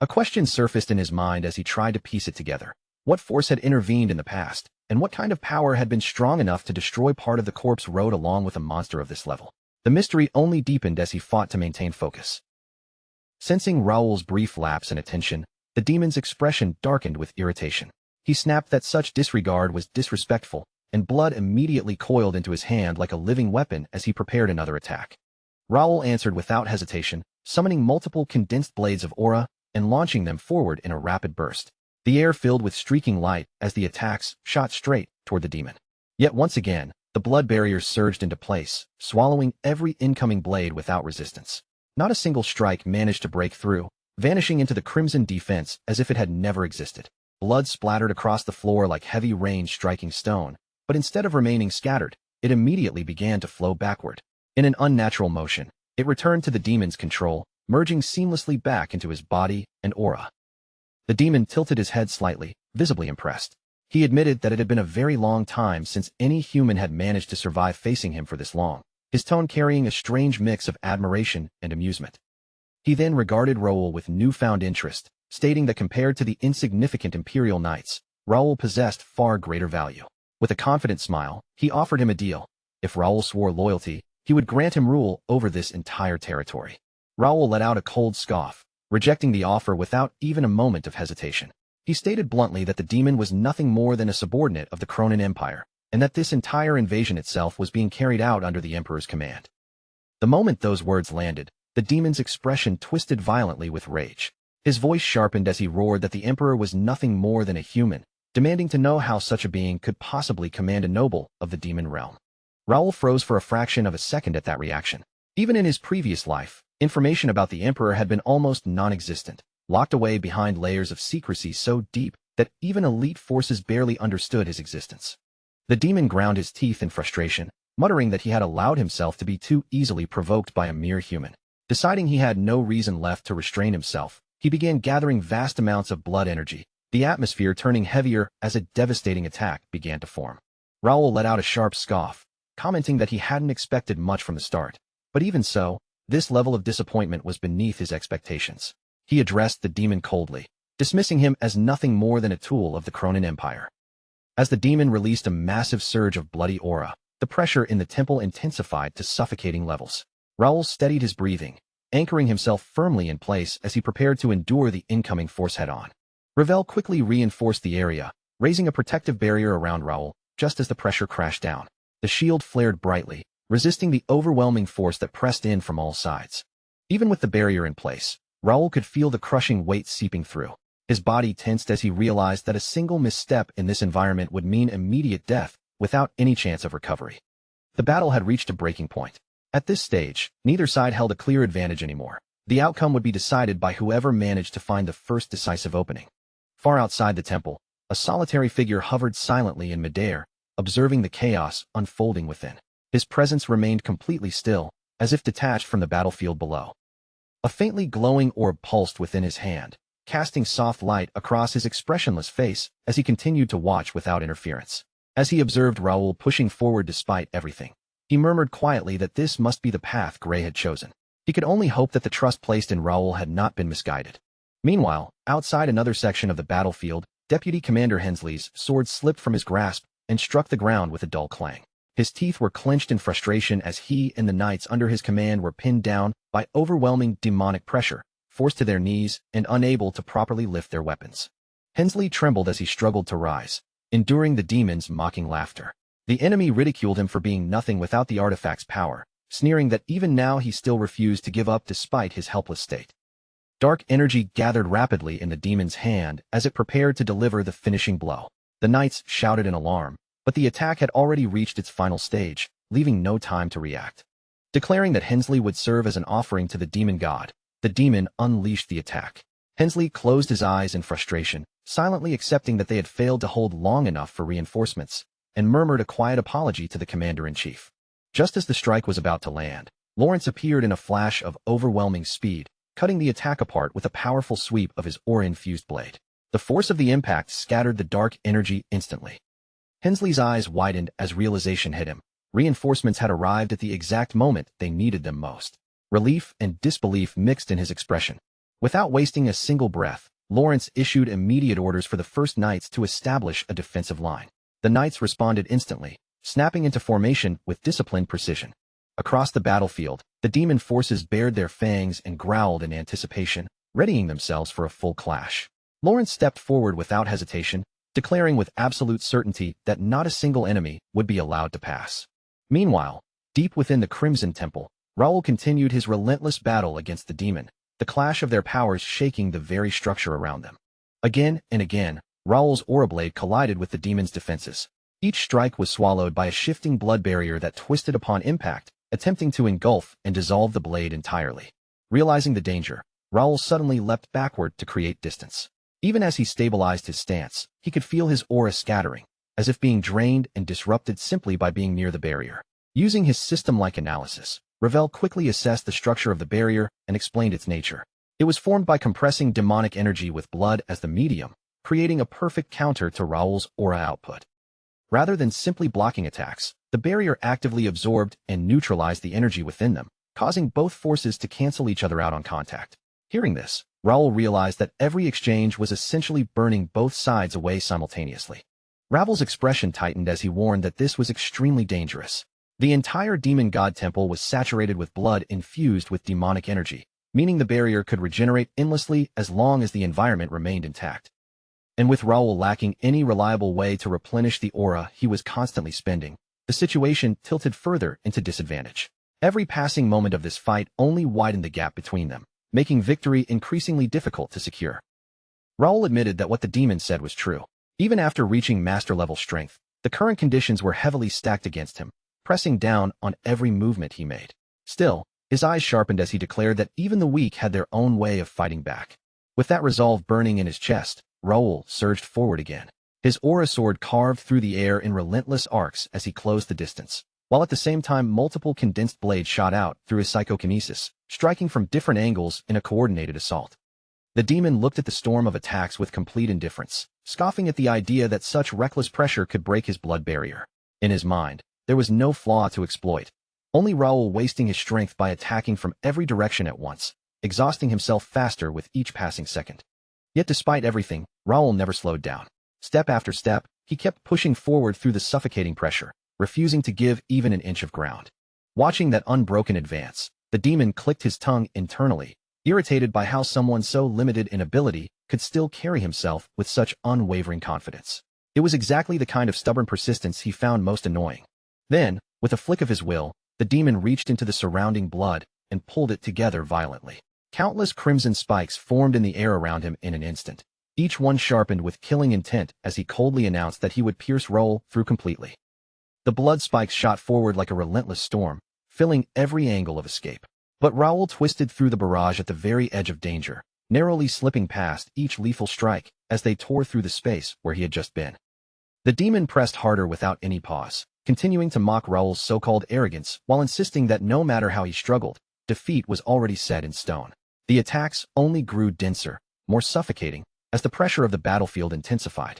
A question surfaced in his mind as he tried to piece it together. What force had intervened in the past, and what kind of power had been strong enough to destroy part of the corpse road along with a monster of this level? The mystery only deepened as he fought to maintain focus. Sensing Raoul's brief lapse in attention, the demon's expression darkened with irritation. He snapped that such disregard was disrespectful, and blood immediately coiled into his hand like a living weapon as he prepared another attack. Raoul answered without hesitation, summoning multiple condensed blades of aura and launching them forward in a rapid burst. The air filled with streaking light as the attacks shot straight toward the demon. Yet once again, the blood barrier surged into place, swallowing every incoming blade without resistance. Not a single strike managed to break through, vanishing into the crimson defense as if it had never existed. Blood splattered across the floor like heavy rain striking stone, but instead of remaining scattered, it immediately began to flow backward. In an unnatural motion, it returned to the demon's control, merging seamlessly back into his body and aura. The demon tilted his head slightly, visibly impressed. He admitted that it had been a very long time since any human had managed to survive facing him for this long, his tone carrying a strange mix of admiration and amusement. He then regarded Raoul with newfound interest, stating that compared to the insignificant Imperial Knights, Raoul possessed far greater value. With a confident smile, he offered him a deal. If Raoul swore loyalty, he would grant him rule over this entire territory. Raoul let out a cold scoff, rejecting the offer without even a moment of hesitation. He stated bluntly that the demon was nothing more than a subordinate of the Cronin Empire, and that this entire invasion itself was being carried out under the Emperor's command. The moment those words landed, the demon's expression twisted violently with rage. His voice sharpened as he roared that the Emperor was nothing more than a human, demanding to know how such a being could possibly command a noble of the demon realm. Raoul froze for a fraction of a second at that reaction. Even in his previous life, information about the Emperor had been almost non-existent, locked away behind layers of secrecy so deep that even elite forces barely understood his existence. The demon ground his teeth in frustration, muttering that he had allowed himself to be too easily provoked by a mere human. Deciding he had no reason left to restrain himself, he began gathering vast amounts of blood energy, the atmosphere turning heavier as a devastating attack began to form. Raoul let out a sharp scoff, commenting that he hadn't expected much from the start. But even so, this level of disappointment was beneath his expectations. He addressed the demon coldly, dismissing him as nothing more than a tool of the Cronin Empire. As the demon released a massive surge of bloody aura, the pressure in the temple intensified to suffocating levels. Raoul steadied his breathing, anchoring himself firmly in place as he prepared to endure the incoming force head-on. Ravel quickly reinforced the area, raising a protective barrier around Raoul, just as the pressure crashed down. The shield flared brightly, resisting the overwhelming force that pressed in from all sides. Even with the barrier in place, Raoul could feel the crushing weight seeping through. His body tensed as he realized that a single misstep in this environment would mean immediate death, without any chance of recovery. The battle had reached a breaking point. At this stage, neither side held a clear advantage anymore. The outcome would be decided by whoever managed to find the first decisive opening. Far outside the temple, a solitary figure hovered silently in midair, observing the chaos unfolding within. His presence remained completely still, as if detached from the battlefield below. A faintly glowing orb pulsed within his hand, casting soft light across his expressionless face as he continued to watch without interference. As he observed Raoul pushing forward despite everything, he murmured quietly that this must be the path Gray had chosen. He could only hope that the trust placed in Raoul had not been misguided. Meanwhile, outside another section of the battlefield, Deputy Commander Hensley's sword slipped from his grasp and struck the ground with a dull clang. His teeth were clenched in frustration as he and the knights under his command were pinned down by overwhelming demonic pressure, forced to their knees and unable to properly lift their weapons. Hensley trembled as he struggled to rise, enduring the demon's mocking laughter. The enemy ridiculed him for being nothing without the artifact's power, sneering that even now he still refused to give up despite his helpless state. Dark energy gathered rapidly in the demon's hand as it prepared to deliver the finishing blow. The knights shouted in alarm, but the attack had already reached its final stage, leaving no time to react. Declaring that Hensley would serve as an offering to the demon god, the demon unleashed the attack. Hensley closed his eyes in frustration, silently accepting that they had failed to hold long enough for reinforcements, and murmured a quiet apology to the commander-in-chief. Just as the strike was about to land, Lawrence appeared in a flash of overwhelming speed, cutting the attack apart with a powerful sweep of his aura-infused blade. The force of the impact scattered the dark energy instantly. Hensley's eyes widened as realization hit him. Reinforcements had arrived at the exact moment they needed them most. Relief and disbelief mixed in his expression. Without wasting a single breath, Lawrence issued immediate orders for the first knights to establish a defensive line. The knights responded instantly, snapping into formation with disciplined precision. Across the battlefield, the demon forces bared their fangs and growled in anticipation, readying themselves for a full clash. Lawrence stepped forward without hesitation, declaring with absolute certainty that not a single enemy would be allowed to pass. Meanwhile, deep within the Crimson Temple, Raoul continued his relentless battle against the demon, the clash of their powers shaking the very structure around them. Again and again, Raoul's aura blade collided with the demon's defenses. Each strike was swallowed by a shifting blood barrier that twisted upon impact, attempting to engulf and dissolve the blade entirely. Realizing the danger, Raoul suddenly leapt backward to create distance. Even as he stabilized his stance, he could feel his aura scattering, as if being drained and disrupted simply by being near the barrier. Using his system-like analysis, Ravel quickly assessed the structure of the barrier and explained its nature. It was formed by compressing demonic energy with blood as the medium, creating a perfect counter to Raoul's aura output. Rather than simply blocking attacks, the barrier actively absorbed and neutralized the energy within them, causing both forces to cancel each other out on contact. Hearing this, Raoul realized that every exchange was essentially burning both sides away simultaneously. Ravel's expression tightened as he warned that this was extremely dangerous. The entire demon god temple was saturated with blood infused with demonic energy, meaning the barrier could regenerate endlessly as long as the environment remained intact. And with Raoul lacking any reliable way to replenish the aura he was constantly spending, the situation tilted further into disadvantage. Every passing moment of this fight only widened the gap between them, making victory increasingly difficult to secure. Raoul admitted that what the demon said was true. Even after reaching master-level strength, the current conditions were heavily stacked against him, pressing down on every movement he made. Still, his eyes sharpened as he declared that even the weak had their own way of fighting back. With that resolve burning in his chest, Raoul surged forward again. His aura sword carved through the air in relentless arcs as he closed the distance, while at the same time multiple condensed blades shot out through his psychokinesis, striking from different angles in a coordinated assault. The demon looked at the storm of attacks with complete indifference, scoffing at the idea that such reckless pressure could break his blood barrier. In his mind, there was no flaw to exploit, only Raoul wasting his strength by attacking from every direction at once, exhausting himself faster with each passing second. Yet despite everything, Raoul never slowed down. Step after step, he kept pushing forward through the suffocating pressure, refusing to give even an inch of ground. Watching that unbroken advance, the demon clicked his tongue internally, irritated by how someone so limited in ability could still carry himself with such unwavering confidence. It was exactly the kind of stubborn persistence he found most annoying. Then, with a flick of his will, the demon reached into the surrounding blood and pulled it together violently. Countless crimson spikes formed in the air around him in an instant, each one sharpened with killing intent as he coldly announced that he would pierce Raoul through completely. The blood spikes shot forward like a relentless storm, filling every angle of escape. But Raoul twisted through the barrage at the very edge of danger, narrowly slipping past each lethal strike as they tore through the space where he had just been. The demon pressed harder without any pause, continuing to mock Raoul's so-called arrogance while insisting that no matter how he struggled, defeat was already set in stone. The attacks only grew denser, more suffocating, as the pressure of the battlefield intensified.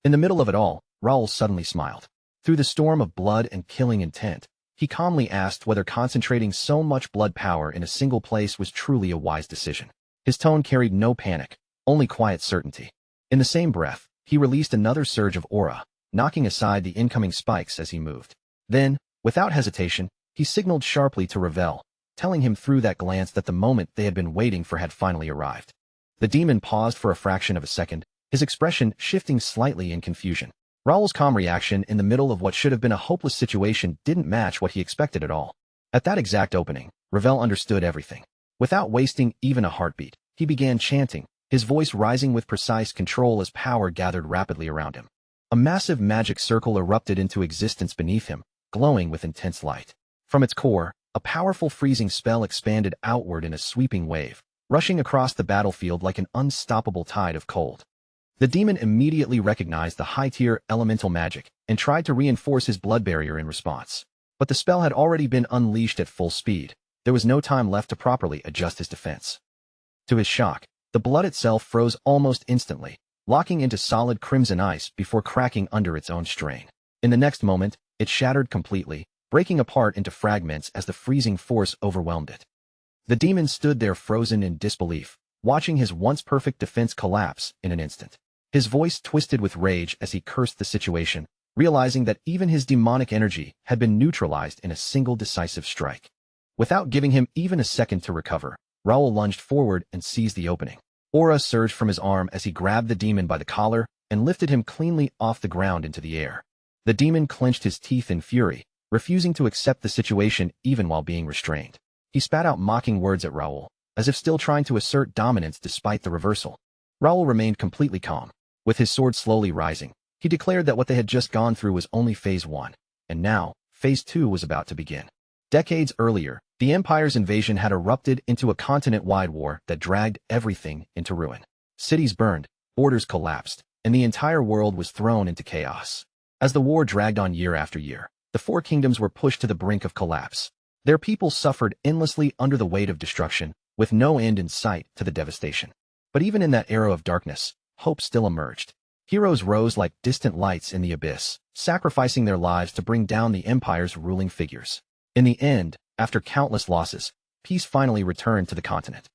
In the middle of it all, Raoul suddenly smiled. Through the storm of blood and killing intent, he calmly asked whether concentrating so much blood power in a single place was truly a wise decision. His tone carried no panic, only quiet certainty. In the same breath, he released another surge of aura, knocking aside the incoming spikes as he moved. Then, without hesitation, he signaled sharply to Ravel, telling him through that glance that the moment they had been waiting for had finally arrived. The demon paused for a fraction of a second, his expression shifting slightly in confusion. Raoul's calm reaction in the middle of what should have been a hopeless situation didn't match what he expected at all. At that exact opening, Ravel understood everything. Without wasting even a heartbeat, he began chanting, his voice rising with precise control as power gathered rapidly around him. A massive magic circle erupted into existence beneath him, glowing with intense light. From its core, a powerful freezing spell expanded outward in a sweeping wave, rushing across the battlefield like an unstoppable tide of cold. The demon immediately recognized the high-tier elemental magic and tried to reinforce his blood barrier in response. But the spell had already been unleashed at full speed. There was no time left to properly adjust his defense. To his shock, the blood itself froze almost instantly, locking into solid crimson ice before cracking under its own strain. In the next moment, it shattered completely, breaking apart into fragments as the freezing force overwhelmed it. The demon stood there frozen in disbelief, watching his once perfect defense collapse in an instant. His voice twisted with rage as he cursed the situation, realizing that even his demonic energy had been neutralized in a single decisive strike. Without giving him even a second to recover, Raoul lunged forward and seized the opening. Aura surged from his arm as he grabbed the demon by the collar and lifted him cleanly off the ground into the air. The demon clenched his teeth in fury, refusing to accept the situation even while being restrained. He spat out mocking words at Raoul, as if still trying to assert dominance despite the reversal. Raoul remained completely calm. With his sword slowly rising, he declared that what they had just gone through was only Phase 1, and now, Phase 2 was about to begin. Decades earlier, the Empire's invasion had erupted into a continent-wide war that dragged everything into ruin. Cities burned, borders collapsed, and the entire world was thrown into chaos. As the war dragged on year after year, the Four Kingdoms were pushed to the brink of collapse. Their people suffered endlessly under the weight of destruction, with no end in sight to the devastation. But even in that era of darkness, hope still emerged. Heroes rose like distant lights in the abyss, sacrificing their lives to bring down the Empire's ruling figures. In the end, after countless losses, peace finally returned to the continent.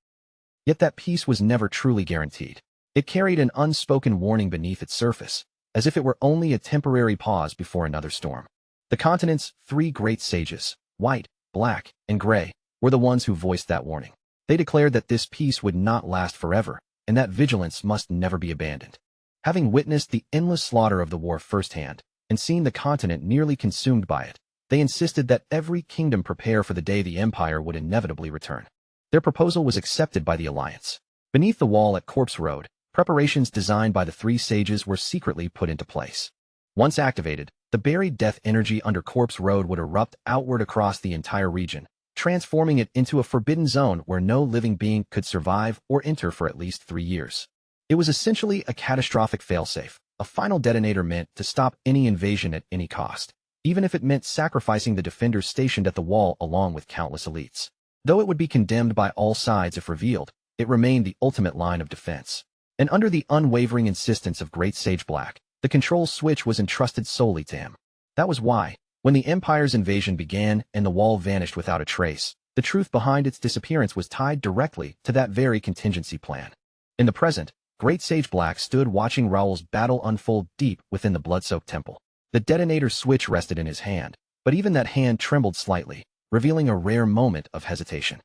Yet that peace was never truly guaranteed. It carried an unspoken warning beneath its surface, as if it were only a temporary pause before another storm. The continent's three great sages, White, Black, and Gray, were the ones who voiced that warning. They declared that this peace would not last forever, and that vigilance must never be abandoned. Having witnessed the endless slaughter of the war firsthand, and seen the continent nearly consumed by it, they insisted that every kingdom prepare for the day the Empire would inevitably return. Their proposal was accepted by the Alliance. Beneath the wall at Corpse Road, preparations designed by the three sages were secretly put into place. Once activated, the buried death energy under Corpse Road would erupt outward across the entire region, transforming it into a forbidden zone where no living being could survive or enter for at least 3 years. It was essentially a catastrophic failsafe, a final detonator meant to stop any invasion at any cost, even if it meant sacrificing the defenders stationed at the wall along with countless elites. Though it would be condemned by all sides if revealed, it remained the ultimate line of defense. And under the unwavering insistence of Great Sage Black, the control switch was entrusted solely to him. That was why, when the Empire's invasion began and the wall vanished without a trace, the truth behind its disappearance was tied directly to that very contingency plan. In the present, Great Sage Black stood watching Raoul's battle unfold deep within the blood-soaked temple. The detonator switch rested in his hand, but even that hand trembled slightly, revealing a rare moment of hesitation.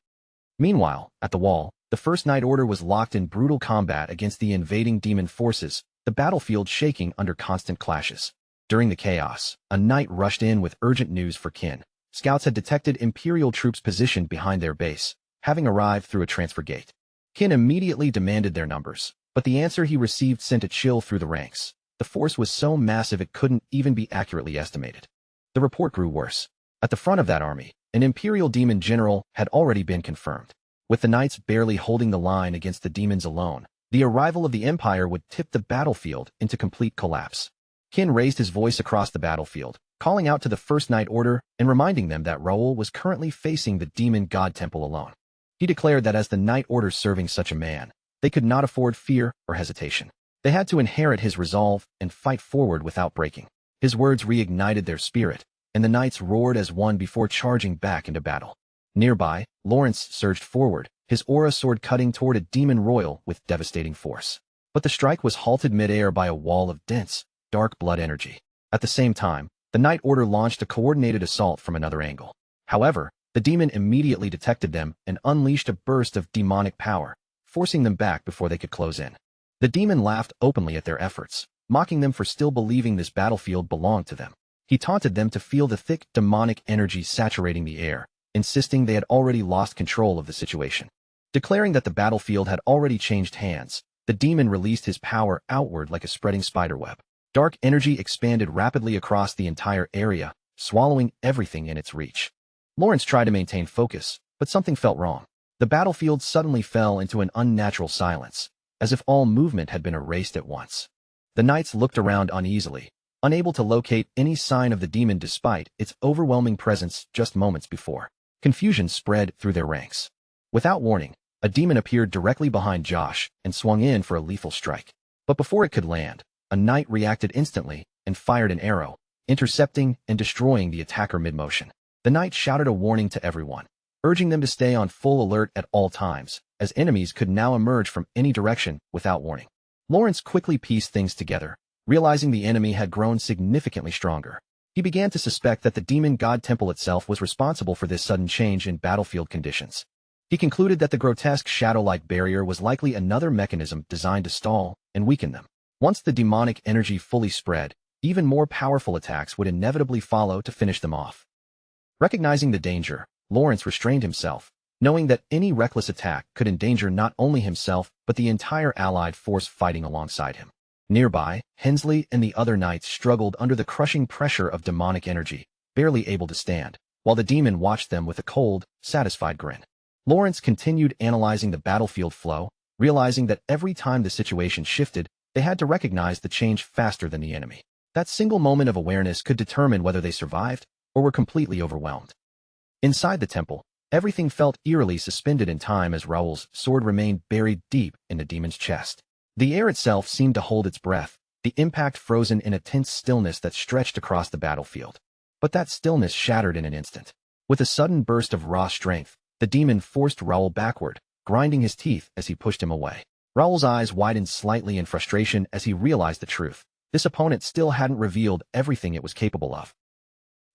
Meanwhile, at the wall, the First Night Order was locked in brutal combat against the invading demon forces, the battlefield shaking under constant clashes. During the chaos, a knight rushed in with urgent news for Qin. Scouts had detected Imperial troops positioned behind their base, having arrived through a transfer gate. Qin immediately demanded their numbers, but the answer he received sent a chill through the ranks. The force was so massive it couldn't even be accurately estimated. The report grew worse. At the front of that army, an Imperial demon general had already been confirmed. With the knights barely holding the line against the demons alone, the arrival of the Empire would tip the battlefield into complete collapse. Qin raised his voice across the battlefield, calling out to the First Night Order and reminding them that Raoul was currently facing the demon god temple alone. He declared that as the Night Order serving such a man, they could not afford fear or hesitation. They had to inherit his resolve and fight forward without breaking. His words reignited their spirit, and the knights roared as one before charging back into battle. Nearby, Lawrence surged forward, his aura sword cutting toward a demon royal with devastating force. But the strike was halted midair by a wall of dense, dark blood energy. At the same time, the Night Order launched a coordinated assault from another angle. However, the demon immediately detected them and unleashed a burst of demonic power, forcing them back before they could close in. The demon laughed openly at their efforts, mocking them for still believing this battlefield belonged to them. He taunted them to feel the thick demonic energy saturating the air, insisting they had already lost control of the situation. Declaring that the battlefield had already changed hands, the demon released his power outward like a spreading spiderweb. Dark energy expanded rapidly across the entire area, swallowing everything in its reach. Lawrence tried to maintain focus, but something felt wrong. The battlefield suddenly fell into an unnatural silence, as if all movement had been erased at once. The knights looked around uneasily, unable to locate any sign of the demon despite its overwhelming presence just moments before. Confusion spread through their ranks. Without warning, a demon appeared directly behind Josh and swung in for a lethal strike. But before it could land, a knight reacted instantly and fired an arrow, intercepting and destroying the attacker mid-motion. The knight shouted a warning to everyone, urging them to stay on full alert at all times, as enemies could now emerge from any direction without warning. Lawrence quickly pieced things together, realizing the enemy had grown significantly stronger. He began to suspect that the demon god temple itself was responsible for this sudden change in battlefield conditions. He concluded that the grotesque shadow-like barrier was likely another mechanism designed to stall and weaken them. Once the demonic energy fully spread, even more powerful attacks would inevitably follow to finish them off. Recognizing the danger, Lawrence restrained himself, knowing that any reckless attack could endanger not only himself but the entire allied force fighting alongside him. Nearby, Hensley and the other knights struggled under the crushing pressure of demonic energy, barely able to stand, while the demon watched them with a cold, satisfied grin. Lawrence continued analyzing the battlefield flow, realizing that every time the situation shifted, they had to recognize the change faster than the enemy. That single moment of awareness could determine whether they survived or were completely overwhelmed. Inside the temple, everything felt eerily suspended in time as Raoul's sword remained buried deep in the demon's chest. The air itself seemed to hold its breath, the impact frozen in a tense stillness that stretched across the battlefield. But that stillness shattered in an instant. With a sudden burst of raw strength, the demon forced Raoul backward, grinding his teeth as he pushed him away. Raoul's eyes widened slightly in frustration as he realized the truth. This opponent still hadn't revealed everything it was capable of.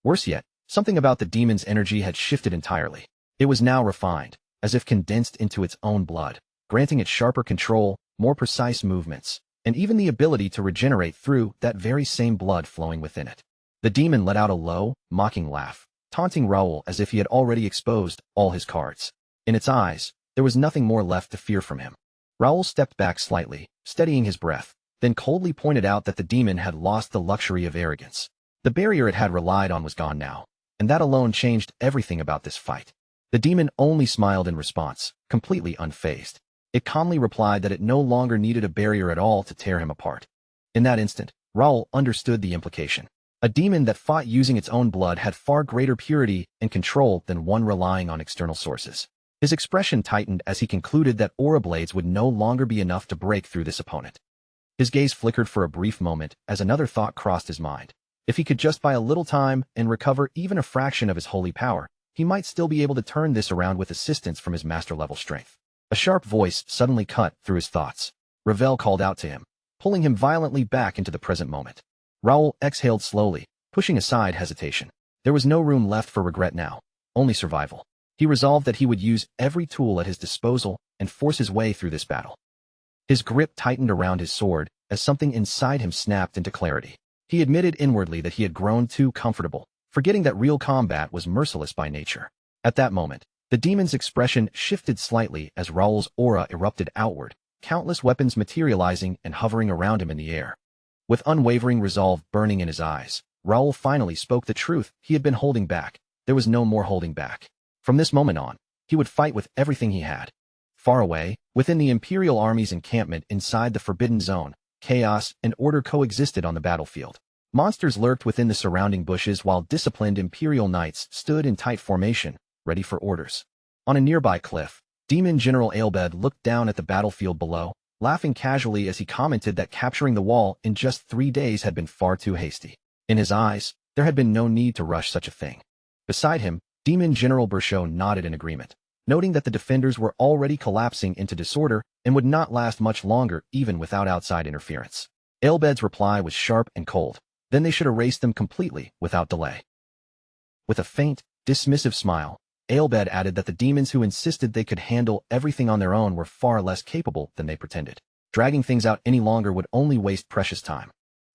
Worse yet, something about the demon's energy had shifted entirely. It was now refined, as if condensed into its own blood, granting it sharper control, more precise movements, and even the ability to regenerate through that very same blood flowing within it. The demon let out a low, mocking laugh, taunting Raoul as if he had already exposed all his cards. In its eyes, there was nothing more left to fear from him. Raoul stepped back slightly, steadying his breath, then coldly pointed out that the demon had lost the luxury of arrogance. The barrier it had relied on was gone now, and that alone changed everything about this fight. The demon only smiled in response, completely unfazed. It calmly replied that it no longer needed a barrier at all to tear him apart. In that instant, Raoul understood the implication. A demon that fought using its own blood had far greater purity and control than one relying on external sources. His expression tightened as he concluded that aura blades would no longer be enough to break through this opponent. His gaze flickered for a brief moment as another thought crossed his mind. If he could just buy a little time and recover even a fraction of his holy power, he might still be able to turn this around with assistance from his master-level strength. A sharp voice suddenly cut through his thoughts. Ravel called out to him, pulling him violently back into the present moment. Raoul exhaled slowly, pushing aside hesitation. There was no room left for regret now, only survival. He resolved that he would use every tool at his disposal and force his way through this battle. His grip tightened around his sword as something inside him snapped into clarity. He admitted inwardly that he had grown too comfortable, forgetting that real combat was merciless by nature. At that moment, the demon's expression shifted slightly as Raoul's aura erupted outward, countless weapons materializing and hovering around him in the air. With unwavering resolve burning in his eyes, Raoul finally spoke the truth he had been holding back. There was no more holding back. From this moment on, he would fight with everything he had. Far away, within the Imperial Army's encampment inside the Forbidden Zone, chaos and order coexisted on the battlefield. Monsters lurked within the surrounding bushes while disciplined Imperial knights stood in tight formation, ready for orders. On a nearby cliff, Demon General Aelbed looked down at the battlefield below, laughing casually as he commented that capturing the wall in just 3 days had been far too hasty. In his eyes, there had been no need to rush such a thing. Beside him, Demon General Berchot nodded in agreement, noting that the defenders were already collapsing into disorder and would not last much longer even without outside interference. Aelbed's reply was sharp and cold. Then they should erase them completely without delay. With a faint, dismissive smile, Aelbed added that the demons who insisted they could handle everything on their own were far less capable than they pretended. Dragging things out any longer would only waste precious time.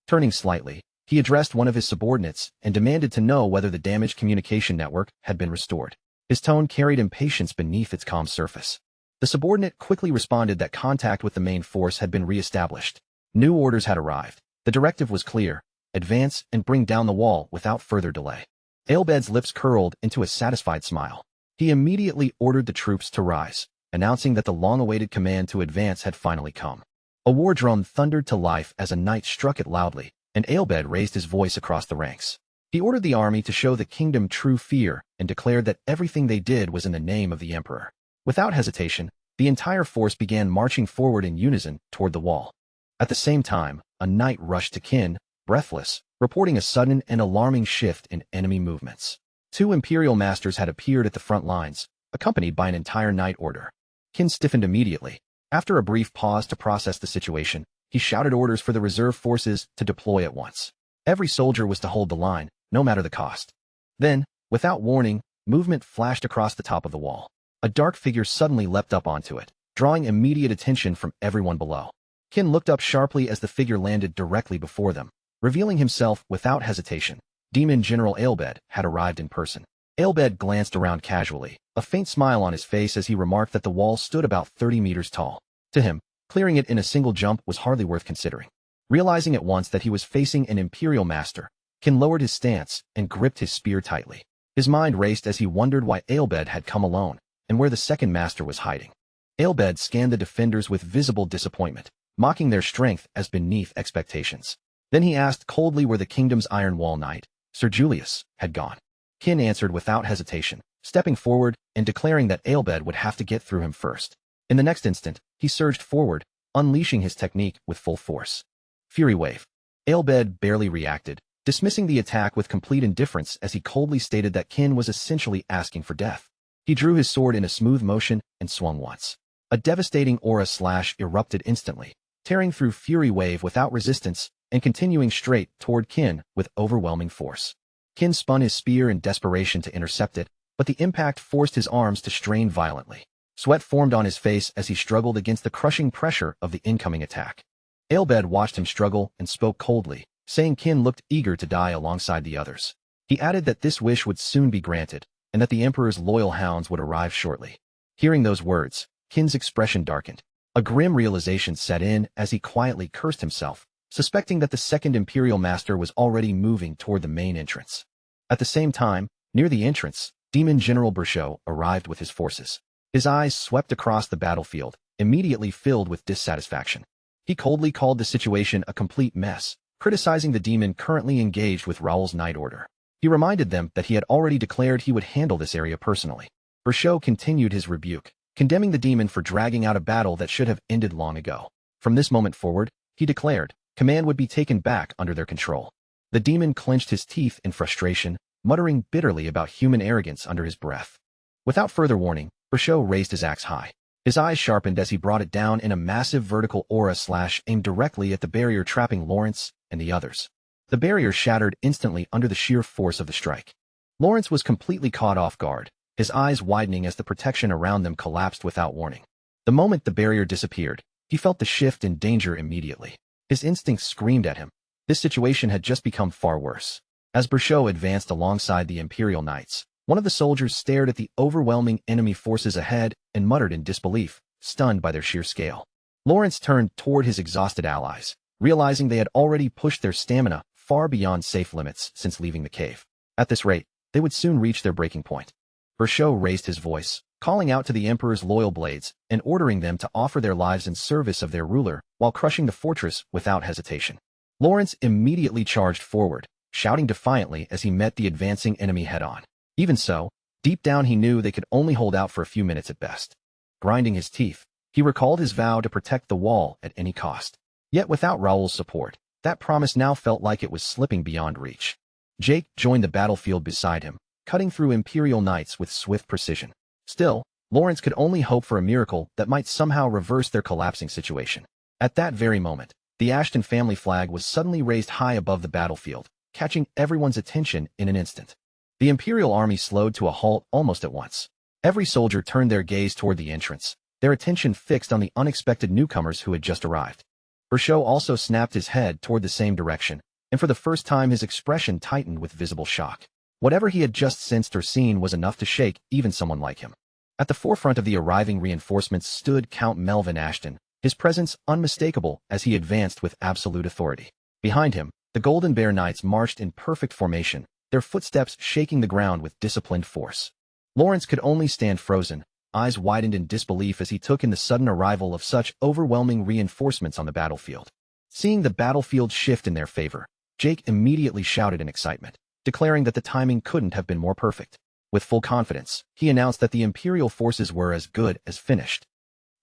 Turning slightly, he addressed one of his subordinates and demanded to know whether the damaged communication network had been restored. His tone carried impatience beneath its calm surface. The subordinate quickly responded that contact with the main force had been re-established. New orders had arrived. The directive was clear: advance and bring down the wall without further delay. Aelbed's lips curled into a satisfied smile. He immediately ordered the troops to rise, announcing that the long-awaited command to advance had finally come. A war drum thundered to life as a knight struck it loudly, and Aelbed raised his voice across the ranks. He ordered the army to show the kingdom true fear and declared that everything they did was in the name of the emperor. Without hesitation, the entire force began marching forward in unison toward the wall. At the same time, a knight rushed to Qin, breathless, reporting a sudden and alarming shift in enemy movements. 2 imperial masters had appeared at the front lines, accompanied by an entire knight order. Qin stiffened immediately. After a brief pause to process the situation, he shouted orders for the reserve forces to deploy at once. Every soldier was to hold the line, no matter the cost. Then, without warning, movement flashed across the top of the wall. A dark figure suddenly leapt up onto it, drawing immediate attention from everyone below. Qin looked up sharply as the figure landed directly before them. Revealing himself without hesitation, Demon General Aelbed had arrived in person. Aelbed glanced around casually, a faint smile on his face as he remarked that the wall stood about 30 meters tall. To him, clearing it in a single jump was hardly worth considering. Realizing at once that he was facing an imperial master, Qin lowered his stance and gripped his spear tightly. His mind raced as he wondered why Aelbed had come alone and where the second master was hiding. Aelbed scanned the defenders with visible disappointment, mocking their strength as beneath expectations. Then he asked coldly where the kingdom's Iron Wall Knight, Sir Julius, had gone. Qin answered without hesitation, stepping forward and declaring that Aelbed would have to get through him first. In the next instant, he surged forward, unleashing his technique with full force. Fury Wave. Aelbed barely reacted, dismissing the attack with complete indifference as he coldly stated that Qin was essentially asking for death. He drew his sword in a smooth motion and swung once. A devastating aura slash erupted instantly, tearing through Fury Wave without resistance and continuing straight toward Qin with overwhelming force. Qin spun his spear in desperation to intercept it, but the impact forced his arms to strain violently. Sweat formed on his face as he struggled against the crushing pressure of the incoming attack. Aelbed watched him struggle and spoke coldly, saying Qin looked eager to die alongside the others. He added that this wish would soon be granted, and that the emperor's loyal hounds would arrive shortly. Hearing those words, Qin's expression darkened. A grim realization set in as he quietly cursed himself, suspecting that the second imperial master was already moving toward the main entrance. At the same time, near the entrance, Demon General Berchot arrived with his forces. His eyes swept across the battlefield, immediately filled with dissatisfaction. He coldly called the situation a complete mess, criticizing the demon currently engaged with Raoul's Knight Order. He reminded them that he had already declared he would handle this area personally. Berchot continued his rebuke, condemning the demon for dragging out a battle that should have ended long ago. From this moment forward, he declared, command would be taken back under their control. The demon clenched his teeth in frustration, muttering bitterly about human arrogance under his breath. Without further warning, Berchot raised his axe high. His eyes sharpened as he brought it down in a massive vertical aura slash aimed directly at the barrier trapping Lawrence and the others. The barrier shattered instantly under the sheer force of the strike. Lawrence was completely caught off guard, his eyes widening as the protection around them collapsed without warning. The moment the barrier disappeared, he felt the shift in danger immediately. His instincts screamed at him. This situation had just become far worse. As Berchot advanced alongside the Imperial Knights, one of the soldiers stared at the overwhelming enemy forces ahead and muttered in disbelief, stunned by their sheer scale. Lawrence turned toward his exhausted allies, realizing they had already pushed their stamina far beyond safe limits since leaving the cave. At this rate, they would soon reach their breaking point. Berchot raised his voice, calling out to the Emperor's loyal blades and ordering them to offer their lives in service of their ruler while crushing the fortress without hesitation. Lawrence immediately charged forward, shouting defiantly as he met the advancing enemy head-on. Even so, deep down he knew they could only hold out for a few minutes at best. Grinding his teeth, he recalled his vow to protect the wall at any cost. Yet without Raoul's support, that promise now felt like it was slipping beyond reach. Jake joined the battlefield beside him, cutting through Imperial Knights with swift precision. Still, Lawrence could only hope for a miracle that might somehow reverse their collapsing situation. At that very moment, the Ashton family flag was suddenly raised high above the battlefield, catching everyone's attention in an instant. The Imperial army slowed to a halt almost at once. Every soldier turned their gaze toward the entrance, their attention fixed on the unexpected newcomers who had just arrived. Berchot also snapped his head toward the same direction, and for the first time his expression tightened with visible shock. Whatever he had just sensed or seen was enough to shake even someone like him. At the forefront of the arriving reinforcements stood Count Melvin Ashton, his presence unmistakable as he advanced with absolute authority. Behind him, the Golden Bear Knights marched in perfect formation, their footsteps shaking the ground with disciplined force. Lawrence could only stand frozen, eyes widened in disbelief as he took in the sudden arrival of such overwhelming reinforcements on the battlefield. Seeing the battlefield shift in their favor, Jake immediately shouted in excitement, declaring that the timing couldn't have been more perfect. With full confidence, he announced that the Imperial forces were as good as finished.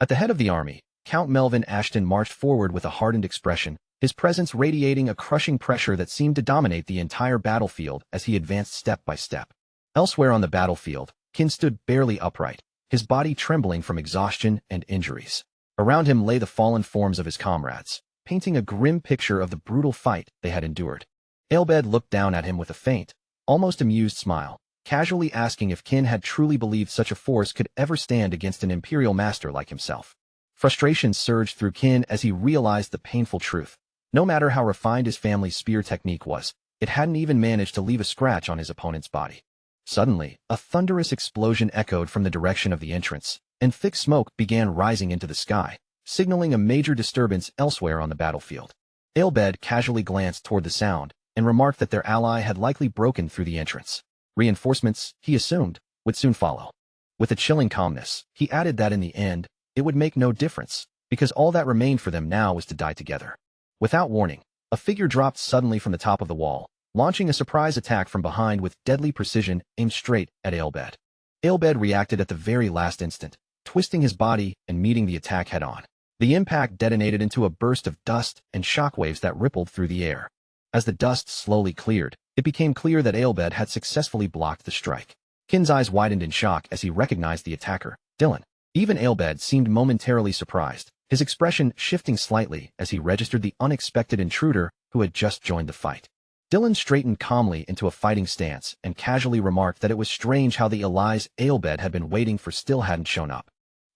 At the head of the army, Count Melvin Ashton marched forward with a hardened expression, his presence radiating a crushing pressure that seemed to dominate the entire battlefield as he advanced step by step. Elsewhere on the battlefield, Kin stood barely upright, his body trembling from exhaustion and injuries. Around him lay the fallen forms of his comrades, painting a grim picture of the brutal fight they had endured. Aelbed looked down at him with a faint, almost amused smile, casually asking if Kin had truly believed such a force could ever stand against an imperial master like himself. Frustration surged through Kin as he realized the painful truth. No matter how refined his family's spear technique was, it hadn't even managed to leave a scratch on his opponent's body. Suddenly, a thunderous explosion echoed from the direction of the entrance, and thick smoke began rising into the sky, signaling a major disturbance elsewhere on the battlefield. Aelbed casually glanced toward the sound and remarked that their ally had likely broken through the entrance. Reinforcements, he assumed, would soon follow. With a chilling calmness, he added that in the end, it would make no difference, because all that remained for them now was to die together. Without warning, a figure dropped suddenly from the top of the wall, launching a surprise attack from behind with deadly precision aimed straight at Aelbed. Aelbed reacted at the very last instant, twisting his body and meeting the attack head-on. The impact detonated into a burst of dust and shockwaves that rippled through the air. As the dust slowly cleared, it became clear that Aelbed had successfully blocked the strike. Kin's eyes widened in shock as he recognized the attacker, Dylan. Even Aelbed seemed momentarily surprised, his expression shifting slightly as he registered the unexpected intruder who had just joined the fight. Dylan straightened calmly into a fighting stance and casually remarked that it was strange how the allies Aelbed had been waiting for still hadn't shown up.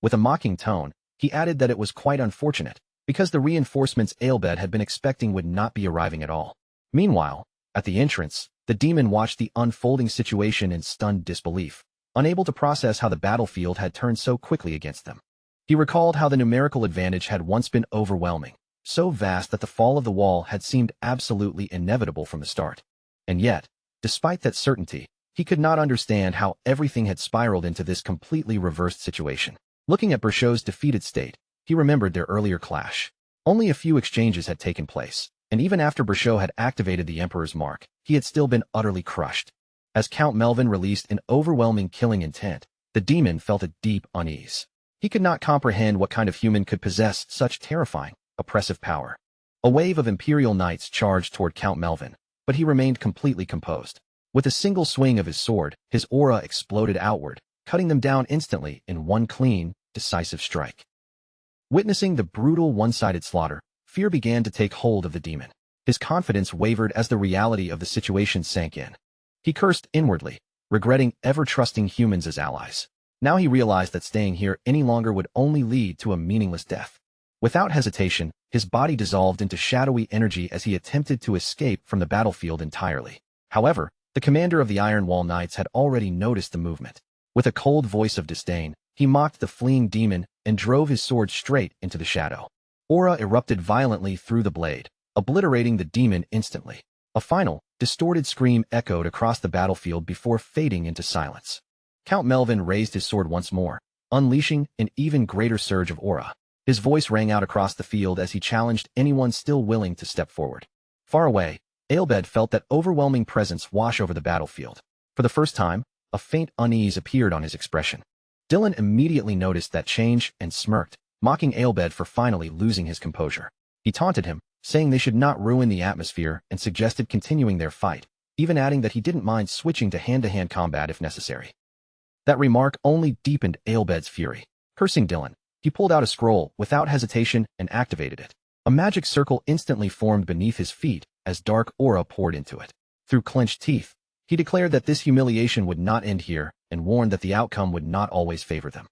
With a mocking tone, he added that it was quite unfortunate, because the reinforcements Aelbed had been expecting would not be arriving at all. Meanwhile, at the entrance, the demon watched the unfolding situation in stunned disbelief, unable to process how the battlefield had turned so quickly against them. He recalled how the numerical advantage had once been overwhelming, so vast that the fall of the wall had seemed absolutely inevitable from the start. And yet, despite that certainty, he could not understand how everything had spiraled into this completely reversed situation. Looking at Berchot's defeated state, he remembered their earlier clash. Only a few exchanges had taken place, and even after Berchot had activated the Emperor's mark, he had still been utterly crushed. As Count Melvin released an overwhelming killing intent, the demon felt a deep unease. He could not comprehend what kind of human could possess such terrifying, oppressive power. A wave of Imperial Knights charged toward Count Melvin, but he remained completely composed. With a single swing of his sword, his aura exploded outward, cutting them down instantly in one clean, decisive strike. Witnessing the brutal one-sided slaughter, fear began to take hold of the demon. His confidence wavered as the reality of the situation sank in. He cursed inwardly, regretting ever trusting humans as allies. Now he realized that staying here any longer would only lead to a meaningless death. Without hesitation, his body dissolved into shadowy energy as he attempted to escape from the battlefield entirely. However, the commander of the Iron Wall Knights had already noticed the movement. With a cold voice of disdain, he mocked the fleeing demon and drove his sword straight into the shadow. Aura erupted violently through the blade, obliterating the demon instantly. A final, distorted scream echoed across the battlefield before fading into silence. Count Melvin raised his sword once more, unleashing an even greater surge of aura. His voice rang out across the field as he challenged anyone still willing to step forward. Far away, Aelbed felt that overwhelming presence wash over the battlefield. For the first time, a faint unease appeared on his expression. Dylan immediately noticed that change and smirked, mocking Aelbed for finally losing his composure. He taunted him, saying they should not ruin the atmosphere and suggested continuing their fight, even adding that he didn't mind switching to hand-to-hand combat if necessary. That remark only deepened Aelbed's fury. Cursing Dylan, he pulled out a scroll without hesitation and activated it. A magic circle instantly formed beneath his feet as dark aura poured into it. Through clenched teeth, he declared that this humiliation would not end here and warned that the outcome would not always favor them.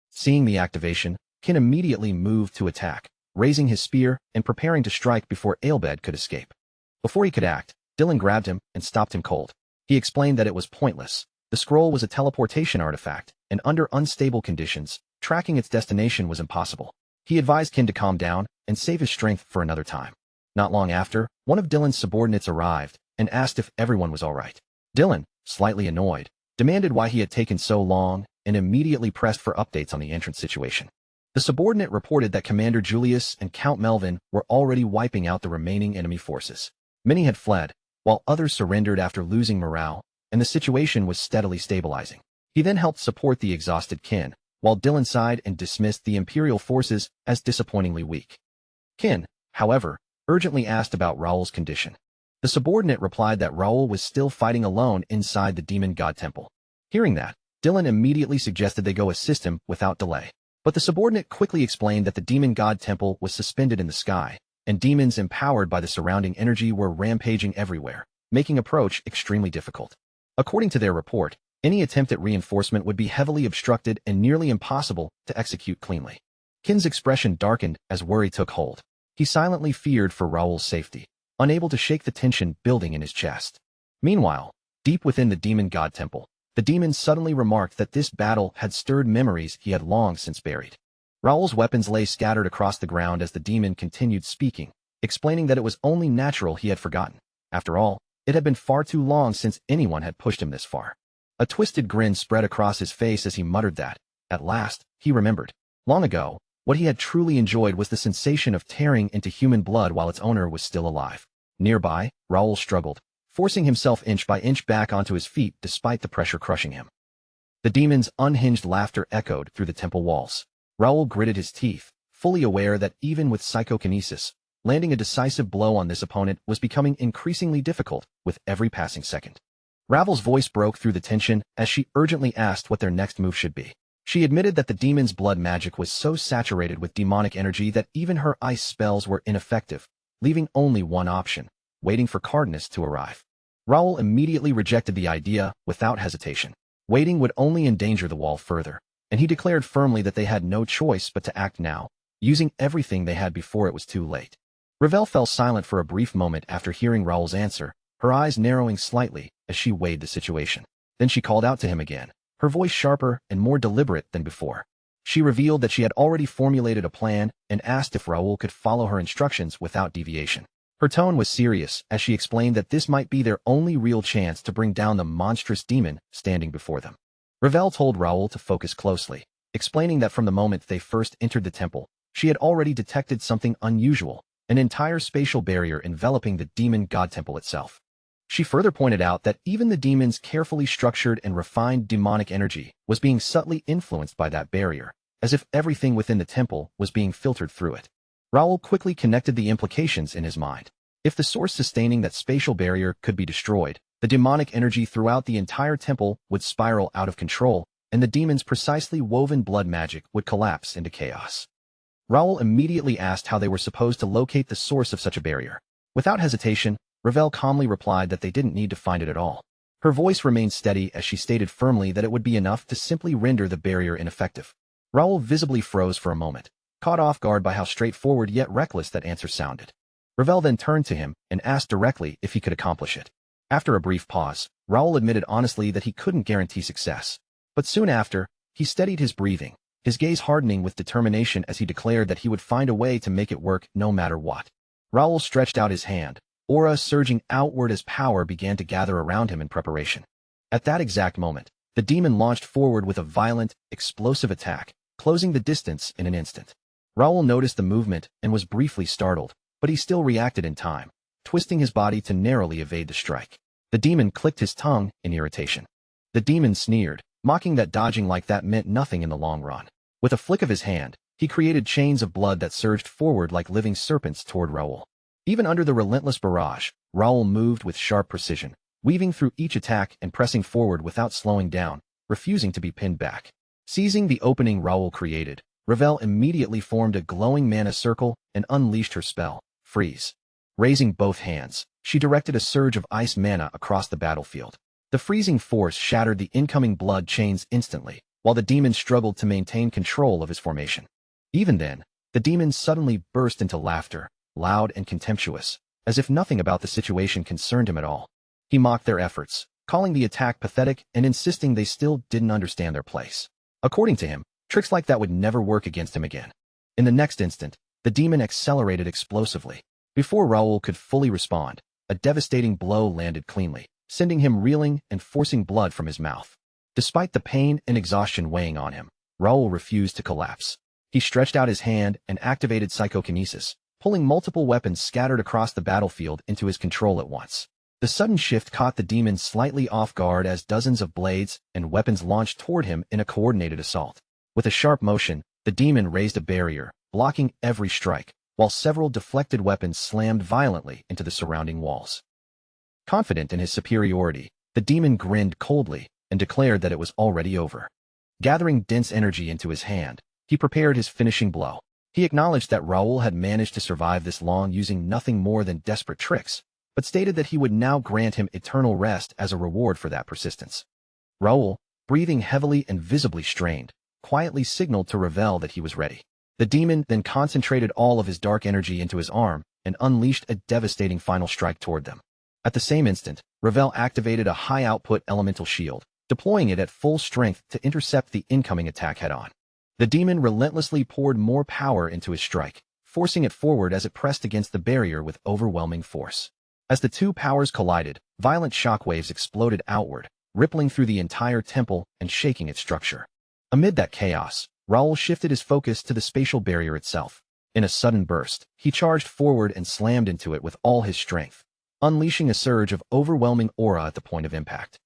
Seeing the activation, Kin immediately moved to attack, raising his spear and preparing to strike before Aelbed could escape. Before he could act, Dylan grabbed him and stopped him cold. He explained that it was pointless. The scroll was a teleportation artifact, and under unstable conditions, tracking its destination was impossible. He advised Kin to calm down and save his strength for another time. Not long after, one of Dylan's subordinates arrived and asked if everyone was all right. Dylan, slightly annoyed, demanded why he had taken so long and immediately pressed for updates on the entrance situation. The subordinate reported that Commander Julius and Count Melvin were already wiping out the remaining enemy forces. Many had fled, while others surrendered after losing morale, and the situation was steadily stabilizing. He then helped support the exhausted Qin, while Dylan sighed and dismissed the Imperial forces as disappointingly weak. Qin, however, urgently asked about Raoul's condition. The subordinate replied that Raoul was still fighting alone inside the demon god temple. Hearing that, Dylan immediately suggested they go assist him without delay. But the subordinate quickly explained that the demon god temple was suspended in the sky, and demons empowered by the surrounding energy were rampaging everywhere, making approach extremely difficult. According to their report, any attempt at reinforcement would be heavily obstructed and nearly impossible to execute cleanly. Qin's expression darkened as worry took hold. He silently feared for Raoul's safety, unable to shake the tension building in his chest. Meanwhile, deep within the demon god temple, the demon suddenly remarked that this battle had stirred memories he had long since buried. Raoul's weapons lay scattered across the ground as the demon continued speaking, explaining that it was only natural he had forgotten. After all, it had been far too long since anyone had pushed him this far. A twisted grin spread across his face as he muttered that, at last, he remembered. Long ago, what he had truly enjoyed was the sensation of tearing into human blood while its owner was still alive. Nearby, Raoul struggled, forcing himself inch by inch back onto his feet despite the pressure crushing him. The demon's unhinged laughter echoed through the temple walls. Raoul gritted his teeth, fully aware that even with psychokinesis, landing a decisive blow on this opponent was becoming increasingly difficult with every passing second. Ravel's voice broke through the tension as she urgently asked what their next move should be. She admitted that the demon's blood magic was so saturated with demonic energy that even her ice spells were ineffective, leaving only one option: waiting for Cardenas to arrive. Raoul immediately rejected the idea without hesitation. Waiting would only endanger the wall further, and he declared firmly that they had no choice but to act now, using everything they had before it was too late. Ravel fell silent for a brief moment after hearing Raoul's answer, her eyes narrowing slightly as she weighed the situation. Then she called out to him again, her voice sharper and more deliberate than before. She revealed that she had already formulated a plan and asked if Raoul could follow her instructions without deviation. Her tone was serious as she explained that this might be their only real chance to bring down the monstrous demon standing before them. Ravel told Raoul to focus closely, explaining that from the moment they first entered the temple, she had already detected something unusual, an entire spatial barrier enveloping the demon god temple itself. She further pointed out that even the demon's carefully structured and refined demonic energy was being subtly influenced by that barrier, as if everything within the temple was being filtered through it. Raoul quickly connected the implications in his mind. If the source sustaining that spatial barrier could be destroyed, the demonic energy throughout the entire temple would spiral out of control, and the demon's precisely woven blood magic would collapse into chaos. Raoul immediately asked how they were supposed to locate the source of such a barrier. Without hesitation, Ravel calmly replied that they didn't need to find it at all. Her voice remained steady as she stated firmly that it would be enough to simply render the barrier ineffective. Raoul visibly froze for a moment, caught off guard by how straightforward yet reckless that answer sounded. Ravel then turned to him and asked directly if he could accomplish it. After a brief pause, Raoul admitted honestly that he couldn't guarantee success. But soon after, he steadied his breathing, his gaze hardening with determination as he declared that he would find a way to make it work no matter what. Raoul stretched out his hand, aura surging outward as power began to gather around him in preparation. At that exact moment, the demon launched forward with a violent, explosive attack, closing the distance in an instant. Raoul noticed the movement and was briefly startled, but he still reacted in time, twisting his body to narrowly evade the strike. The demon clicked his tongue in irritation. The demon sneered, mocking that dodging like that meant nothing in the long run. With a flick of his hand, he created chains of blood that surged forward like living serpents toward Raoul. Even under the relentless barrage, Raoul moved with sharp precision, weaving through each attack and pressing forward without slowing down, refusing to be pinned back. Seizing the opening Raoul created, Ravel immediately formed a glowing mana circle and unleashed her spell, Freeze. Raising both hands, she directed a surge of ice mana across the battlefield. The freezing force shattered the incoming blood chains instantly, while the demon struggled to maintain control of his formation. Even then, the demon suddenly burst into laughter, loud and contemptuous, as if nothing about the situation concerned him at all. He mocked their efforts, calling the attack pathetic and insisting they still didn't understand their place. According to him, tricks like that would never work against him again. In the next instant, the demon accelerated explosively. Before Raoul could fully respond, a devastating blow landed cleanly, sending him reeling and forcing blood from his mouth. Despite the pain and exhaustion weighing on him, Raul refused to collapse. He stretched out his hand and activated psychokinesis, pulling multiple weapons scattered across the battlefield into his control at once. The sudden shift caught the demon slightly off guard as dozens of blades and weapons launched toward him in a coordinated assault. With a sharp motion, the demon raised a barrier, blocking every strike, while several deflected weapons slammed violently into the surrounding walls. Confident in his superiority, the demon grinned coldly and declared that it was already over. Gathering dense energy into his hand, he prepared his finishing blow. He acknowledged that Raul had managed to survive this long using nothing more than desperate tricks, but stated that he would now grant him eternal rest as a reward for that persistence. Raul, breathing heavily and visibly strained, quietly signaled to Ravel that he was ready. The demon then concentrated all of his dark energy into his arm and unleashed a devastating final strike toward them. At the same instant, Ravel activated a high-output elemental shield, deploying it at full strength to intercept the incoming attack head-on. The demon relentlessly poured more power into his strike, forcing it forward as it pressed against the barrier with overwhelming force. As the two powers collided, violent shockwaves exploded outward, rippling through the entire temple and shaking its structure. Amid that chaos, Raul shifted his focus to the spatial barrier itself. In a sudden burst, he charged forward and slammed into it with all his strength, unleashing a surge of overwhelming aura at the point of impact.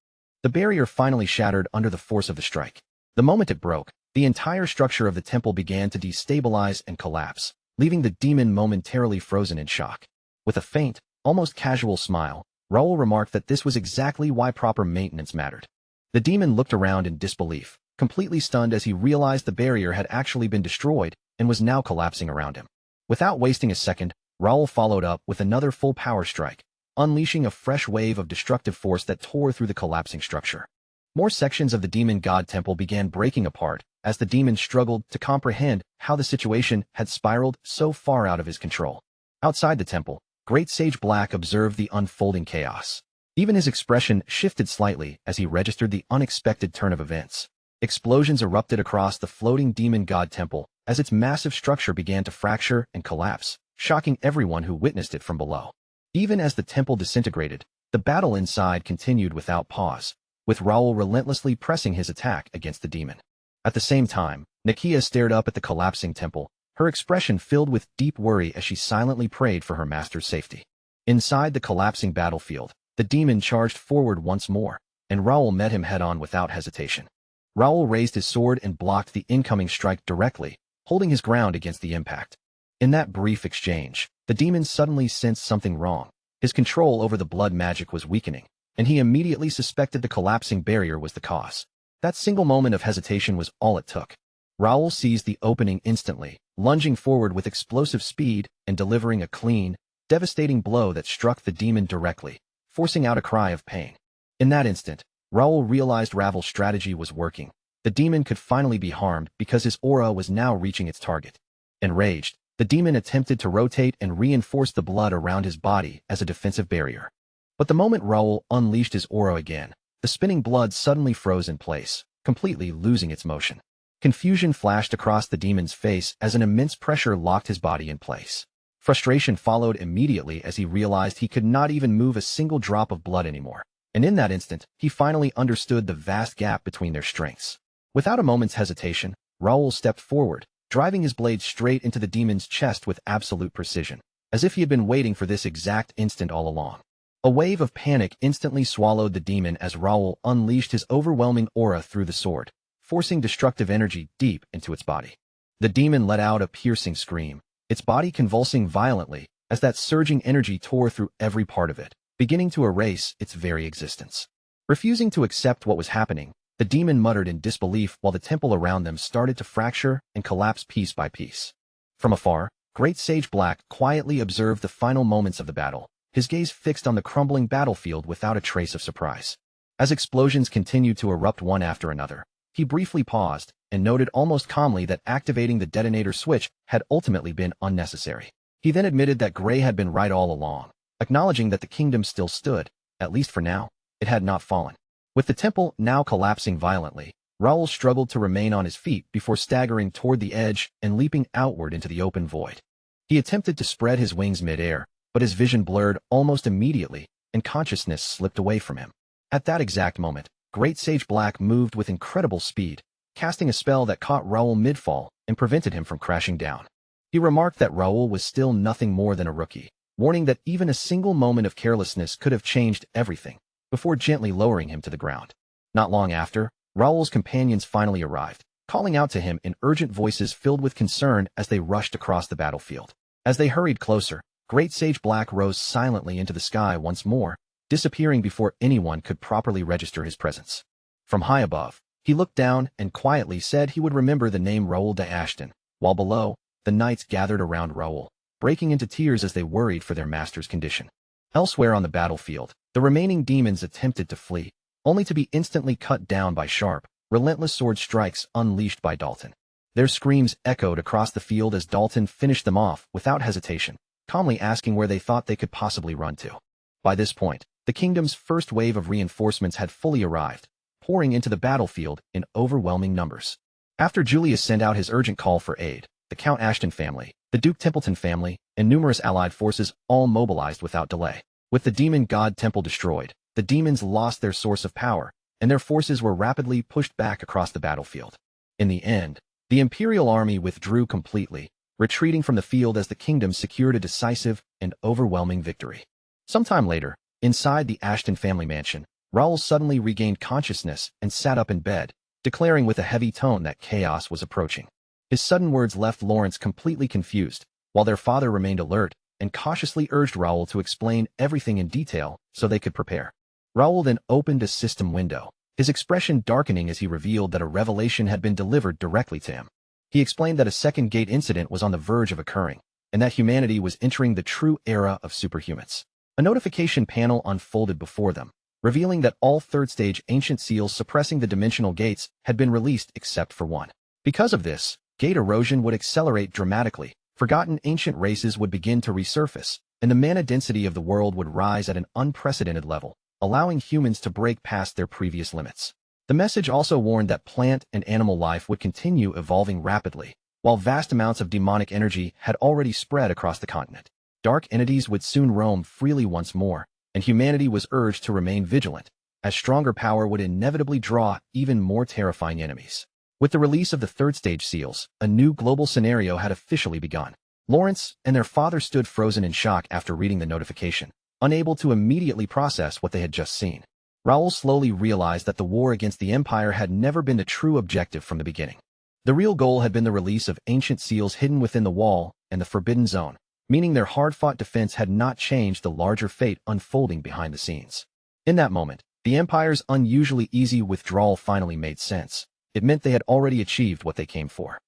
The barrier finally shattered under the force of the strike. The moment it broke, the entire structure of the temple began to destabilize and collapse, leaving the demon momentarily frozen in shock. With a faint, almost casual smile, Raul remarked that this was exactly why proper maintenance mattered. The demon looked around in disbelief, completely stunned as he realized the barrier had actually been destroyed and was now collapsing around him. Without wasting a second, Raul followed up with another full power strike, unleashing a fresh wave of destructive force that tore through the collapsing structure. More sections of the demon god temple began breaking apart as the demon struggled to comprehend how the situation had spiraled so far out of his control. Outside the temple, Great Sage Black observed the unfolding chaos. Even his expression shifted slightly as he registered the unexpected turn of events. Explosions erupted across the floating demon god temple as its massive structure began to fracture and collapse, shocking everyone who witnessed it from below. Even as the temple disintegrated, the battle inside continued without pause, with Raul relentlessly pressing his attack against the demon. At the same time, Nakia stared up at the collapsing temple, her expression filled with deep worry as she silently prayed for her master's safety. Inside the collapsing battlefield, the demon charged forward once more, and Raul met him head-on without hesitation. Raul raised his sword and blocked the incoming strike directly, holding his ground against the impact. In that brief exchange, the demon suddenly sensed something wrong. His control over the blood magic was weakening, and he immediately suspected the collapsing barrier was the cause. That single moment of hesitation was all it took. Raul seized the opening instantly, lunging forward with explosive speed and delivering a clean, devastating blow that struck the demon directly, forcing out a cry of pain. In that instant, Raul realized Ravel's strategy was working. The demon could finally be harmed because his aura was now reaching its target. Enraged, the demon attempted to rotate and reinforce the blood around his body as a defensive barrier. But the moment Raul unleashed his aura again, the spinning blood suddenly froze in place, completely losing its motion. Confusion flashed across the demon's face as an immense pressure locked his body in place. Frustration followed immediately as he realized he could not even move a single drop of blood anymore. And in that instant, he finally understood the vast gap between their strengths. Without a moment's hesitation, Raul stepped forward, driving his blade straight into the demon's chest with absolute precision, as if he had been waiting for this exact instant all along. A wave of panic instantly swallowed the demon as Raul unleashed his overwhelming aura through the sword, forcing destructive energy deep into its body. The demon let out a piercing scream, its body convulsing violently as that surging energy tore through every part of it, beginning to erase its very existence. Refusing to accept what was happening, the demon muttered in disbelief while the temple around them started to fracture and collapse piece by piece. From afar, Great Sage Black quietly observed the final moments of the battle, his gaze fixed on the crumbling battlefield without a trace of surprise. As explosions continued to erupt one after another, he briefly paused and noted almost calmly that activating the detonator switch had ultimately been unnecessary. He then admitted that Gray had been right all along, acknowledging that the kingdom still stood, at least for now. It had not fallen. With the temple now collapsing violently, Raul struggled to remain on his feet before staggering toward the edge and leaping outward into the open void. He attempted to spread his wings mid-air, but his vision blurred almost immediately and consciousness slipped away from him. At that exact moment, Great Sage Black moved with incredible speed, casting a spell that caught Raoul mid-fall and prevented him from crashing down. He remarked that Raoul was still nothing more than a rookie, warning that even a single moment of carelessness could have changed everything, before gently lowering him to the ground. Not long after, Raoul's companions finally arrived, calling out to him in urgent voices filled with concern as they rushed across the battlefield. As they hurried closer, Great Sage Black rose silently into the sky once more, disappearing before anyone could properly register his presence. From high above, he looked down and quietly said he would remember the name Raoul de Ashton, while below, the knights gathered around Raoul, breaking into tears as they worried for their master's condition. Elsewhere on the battlefield, the remaining demons attempted to flee, only to be instantly cut down by sharp, relentless sword strikes unleashed by Dalton. Their screams echoed across the field as Dalton finished them off without hesitation, calmly asking where they thought they could possibly run to. By this point, the kingdom's first wave of reinforcements had fully arrived, pouring into the battlefield in overwhelming numbers. After Julius sent out his urgent call for aid, the Count Ashton family, the Duke Templeton family, and numerous allied forces all mobilized without delay. With the demon god temple destroyed, the demons lost their source of power, and their forces were rapidly pushed back across the battlefield. In the end, the Imperial army withdrew completely, retreating from the field as the kingdom secured a decisive and overwhelming victory. Sometime later, inside the Ashton family mansion, Raoul suddenly regained consciousness and sat up in bed, declaring with a heavy tone that chaos was approaching. His sudden words left Lawrence completely confused, while their father remained alert and cautiously urged Raoul to explain everything in detail so they could prepare. Raoul then opened a system window, his expression darkening as he revealed that a revelation had been delivered directly to him. He explained that a second gate incident was on the verge of occurring, and that humanity was entering the true era of superhumans. A notification panel unfolded before them, revealing that all third-stage ancient seals suppressing the dimensional gates had been released except for one. Because of this, gate erosion would accelerate dramatically, forgotten ancient races would begin to resurface, and the mana density of the world would rise at an unprecedented level, allowing humans to break past their previous limits. The message also warned that plant and animal life would continue evolving rapidly, while vast amounts of demonic energy had already spread across the continent. Dark entities would soon roam freely once more, and humanity was urged to remain vigilant, as stronger power would inevitably draw even more terrifying enemies. With the release of the third-stage seals, a new global scenario had officially begun. Lawrence and their father stood frozen in shock after reading the notification, unable to immediately process what they had just seen. Raoul slowly realized that the war against the Empire had never been the true objective from the beginning. The real goal had been the release of ancient seals hidden within the wall and the Forbidden Zone, meaning their hard-fought defense had not changed the larger fate unfolding behind the scenes. In that moment, the Empire's unusually easy withdrawal finally made sense. It meant they had already achieved what they came for.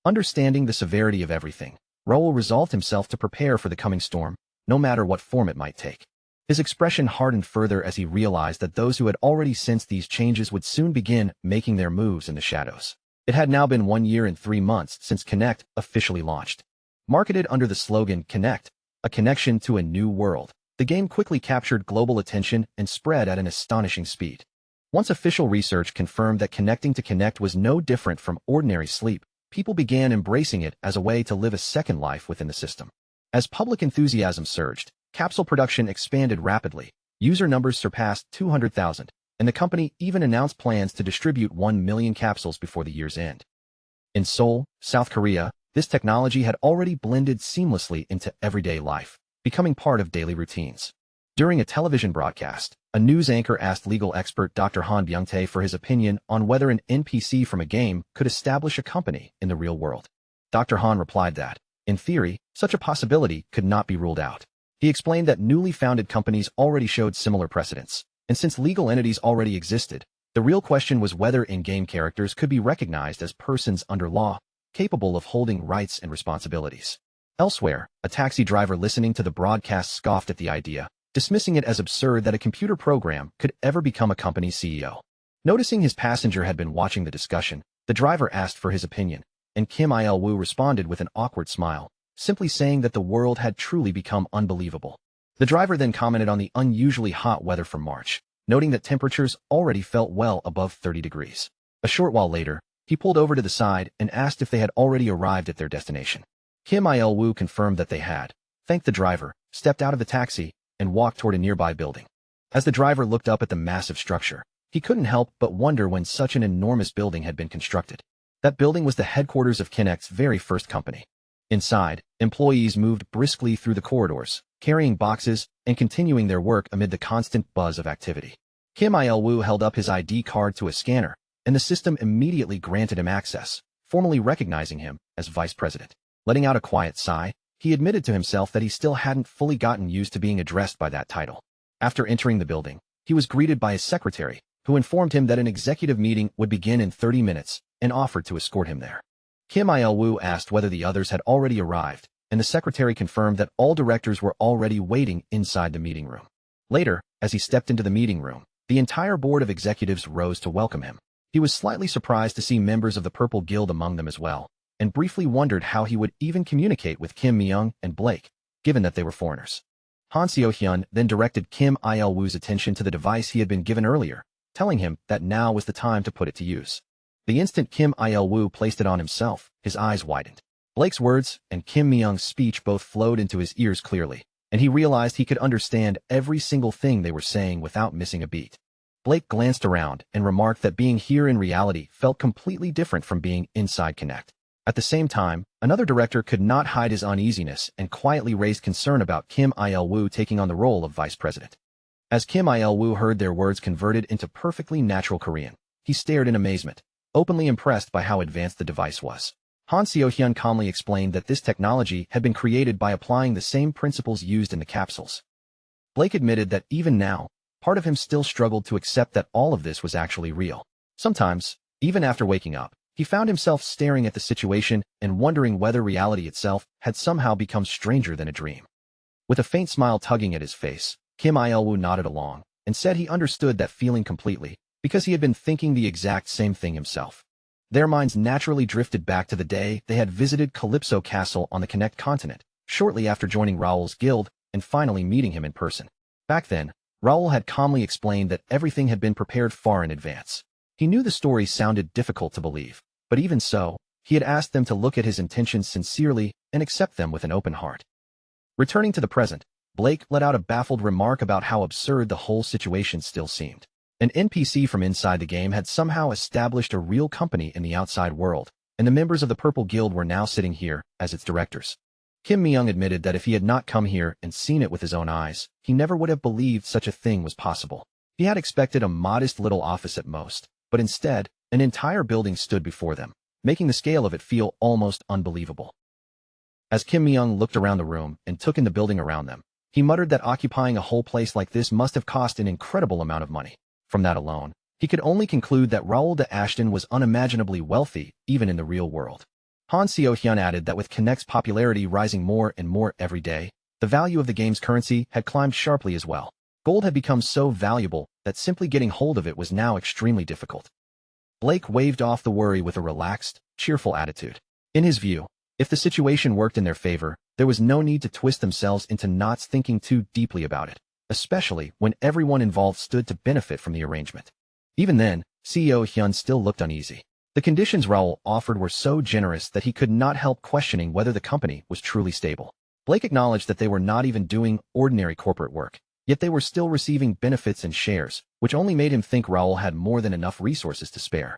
Understanding the severity of everything, Raoul resolved himself to prepare for the coming storm, no matter what form it might take. His expression hardened further as he realized that those who had already sensed these changes would soon begin making their moves in the shadows. It had now been 1 year and 3 months since Connect officially launched. Marketed under the slogan Connect, a connection to a new world, the game quickly captured global attention and spread at an astonishing speed. Once official research confirmed that connecting to Connect was no different from ordinary sleep, people began embracing it as a way to live a second life within the system. As public enthusiasm surged, capsule production expanded rapidly, user numbers surpassed 200,000, and the company even announced plans to distribute 1 million capsules before the year's end. In Seoul, South Korea, this technology had already blended seamlessly into everyday life, becoming part of daily routines. During a television broadcast, a news anchor asked legal expert Dr. Han Byung-tae for his opinion on whether an NPC from a game could establish a company in the real world. Dr. Han replied that, in theory, such a possibility could not be ruled out. He explained that newly founded companies already showed similar precedents, and since legal entities already existed, the real question was whether in-game characters could be recognized as persons under law, capable of holding rights and responsibilities. Elsewhere, a taxi driver listening to the broadcast scoffed at the idea, dismissing it as absurd that a computer program could ever become a company's CEO. Noticing his passenger had been watching the discussion, the driver asked for his opinion, and Kim Il-woo responded with an awkward smile, simply saying that the world had truly become unbelievable. The driver then commented on the unusually hot weather for March, noting that temperatures already felt well above 30 degrees. A short while later, he pulled over to the side and asked if they had already arrived at their destination. Kim Il-woo confirmed that they had, thanked the driver, stepped out of the taxi, and walked toward a nearby building. As the driver looked up at the massive structure, he couldn't help but wonder when such an enormous building had been constructed. That building was the headquarters of Kinect's very first company. Inside, employees moved briskly through the corridors, carrying boxes and continuing their work amid the constant buzz of activity. Kim Il-woo held up his ID card to a scanner, and the system immediately granted him access, formally recognizing him as vice president. Letting out a quiet sigh, he admitted to himself that he still hadn't fully gotten used to being addressed by that title. After entering the building, he was greeted by his secretary, who informed him that an executive meeting would begin in 30 minutes and offered to escort him there. Kim Il-woo asked whether the others had already arrived, and the secretary confirmed that all directors were already waiting inside the meeting room. Later, as he stepped into the meeting room, the entire board of executives rose to welcome him. He was slightly surprised to see members of the Purple Guild among them as well, and briefly wondered how he would even communicate with Kim Mi-young and Blake, given that they were foreigners. Han Seo-hyun then directed Kim Il-woo's attention to the device he had been given earlier, telling him that now was the time to put it to use. The instant Kim Il-woo placed it on himself, his eyes widened. Blake's words and Kim Mi-young's speech both flowed into his ears clearly, and he realized he could understand every single thing they were saying without missing a beat. Blake glanced around and remarked that being here in reality felt completely different from being inside Connect. At the same time, another director could not hide his uneasiness and quietly raised concern about Kim Il-woo taking on the role of vice president. As Kim Il-woo heard their words converted into perfectly natural Korean, he stared in amazement, openly impressed by how advanced the device was. Han Seo-hyun calmly explained that this technology had been created by applying the same principles used in the capsules. Blake admitted that even now, part of him still struggled to accept that all of this was actually real. Sometimes, even after waking up, he found himself staring at the situation and wondering whether reality itself had somehow become stranger than a dream. With a faint smile tugging at his face, Kim Il-woo nodded along and said he understood that feeling completely because he had been thinking the exact same thing himself. Their minds naturally drifted back to the day they had visited Calypso Castle on the Connect continent, shortly after joining Raoul's guild and finally meeting him in person. Back then, Raoul had calmly explained that everything had been prepared far in advance. He knew the story sounded difficult to believe, but even so, he had asked them to look at his intentions sincerely and accept them with an open heart. Returning to the present, Blake let out a baffled remark about how absurd the whole situation still seemed. An NPC from inside the game had somehow established a real company in the outside world, and the members of the Purple Guild were now sitting here as its directors. Kim Mi-young admitted that if he had not come here and seen it with his own eyes, he never would have believed such a thing was possible. He had expected a modest little office at most, but instead, an entire building stood before them, making the scale of it feel almost unbelievable. As Kim Mi-young looked around the room and took in the building around them, he muttered that occupying a whole place like this must have cost an incredible amount of money. From that alone, he could only conclude that Raoul de Ashton was unimaginably wealthy even in the real world. Han Seo-hyun added that with Connect's popularity rising more and more every day, the value of the game's currency had climbed sharply as well. Gold had become so valuable that simply getting hold of it was now extremely difficult. Blake waved off the worry with a relaxed, cheerful attitude. In his view, if the situation worked in their favor, there was no need to twist themselves into knots thinking too deeply about it, especially when everyone involved stood to benefit from the arrangement. Even then, CEO Hyun still looked uneasy. The conditions Raoul offered were so generous that he could not help questioning whether the company was truly stable. Blake acknowledged that they were not even doing ordinary corporate work, yet they were still receiving benefits and shares, which only made him think Raoul had more than enough resources to spare.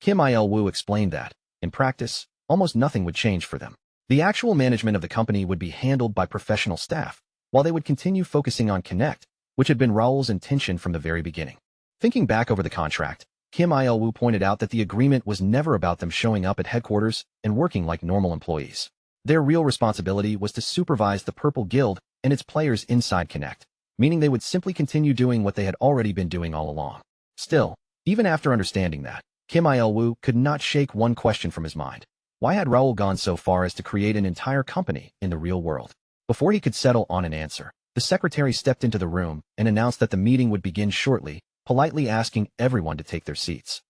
Kim Il-woo explained that, in practice, almost nothing would change for them. The actual management of the company would be handled by professional staff, while they would continue focusing on Connect, which had been Raoul's intention from the very beginning. Thinking back over the contract, Kim Il-woo pointed out that the agreement was never about them showing up at headquarters and working like normal employees. Their real responsibility was to supervise the Purple Guild and its players inside Connect, meaning they would simply continue doing what they had already been doing all along. Still, even after understanding that, Kim Il-woo could not shake one question from his mind. Why had Raoul gone so far as to create an entire company in the real world? Before he could settle on an answer, the secretary stepped into the room and announced that the meeting would begin shortly, politely asking everyone to take their seats.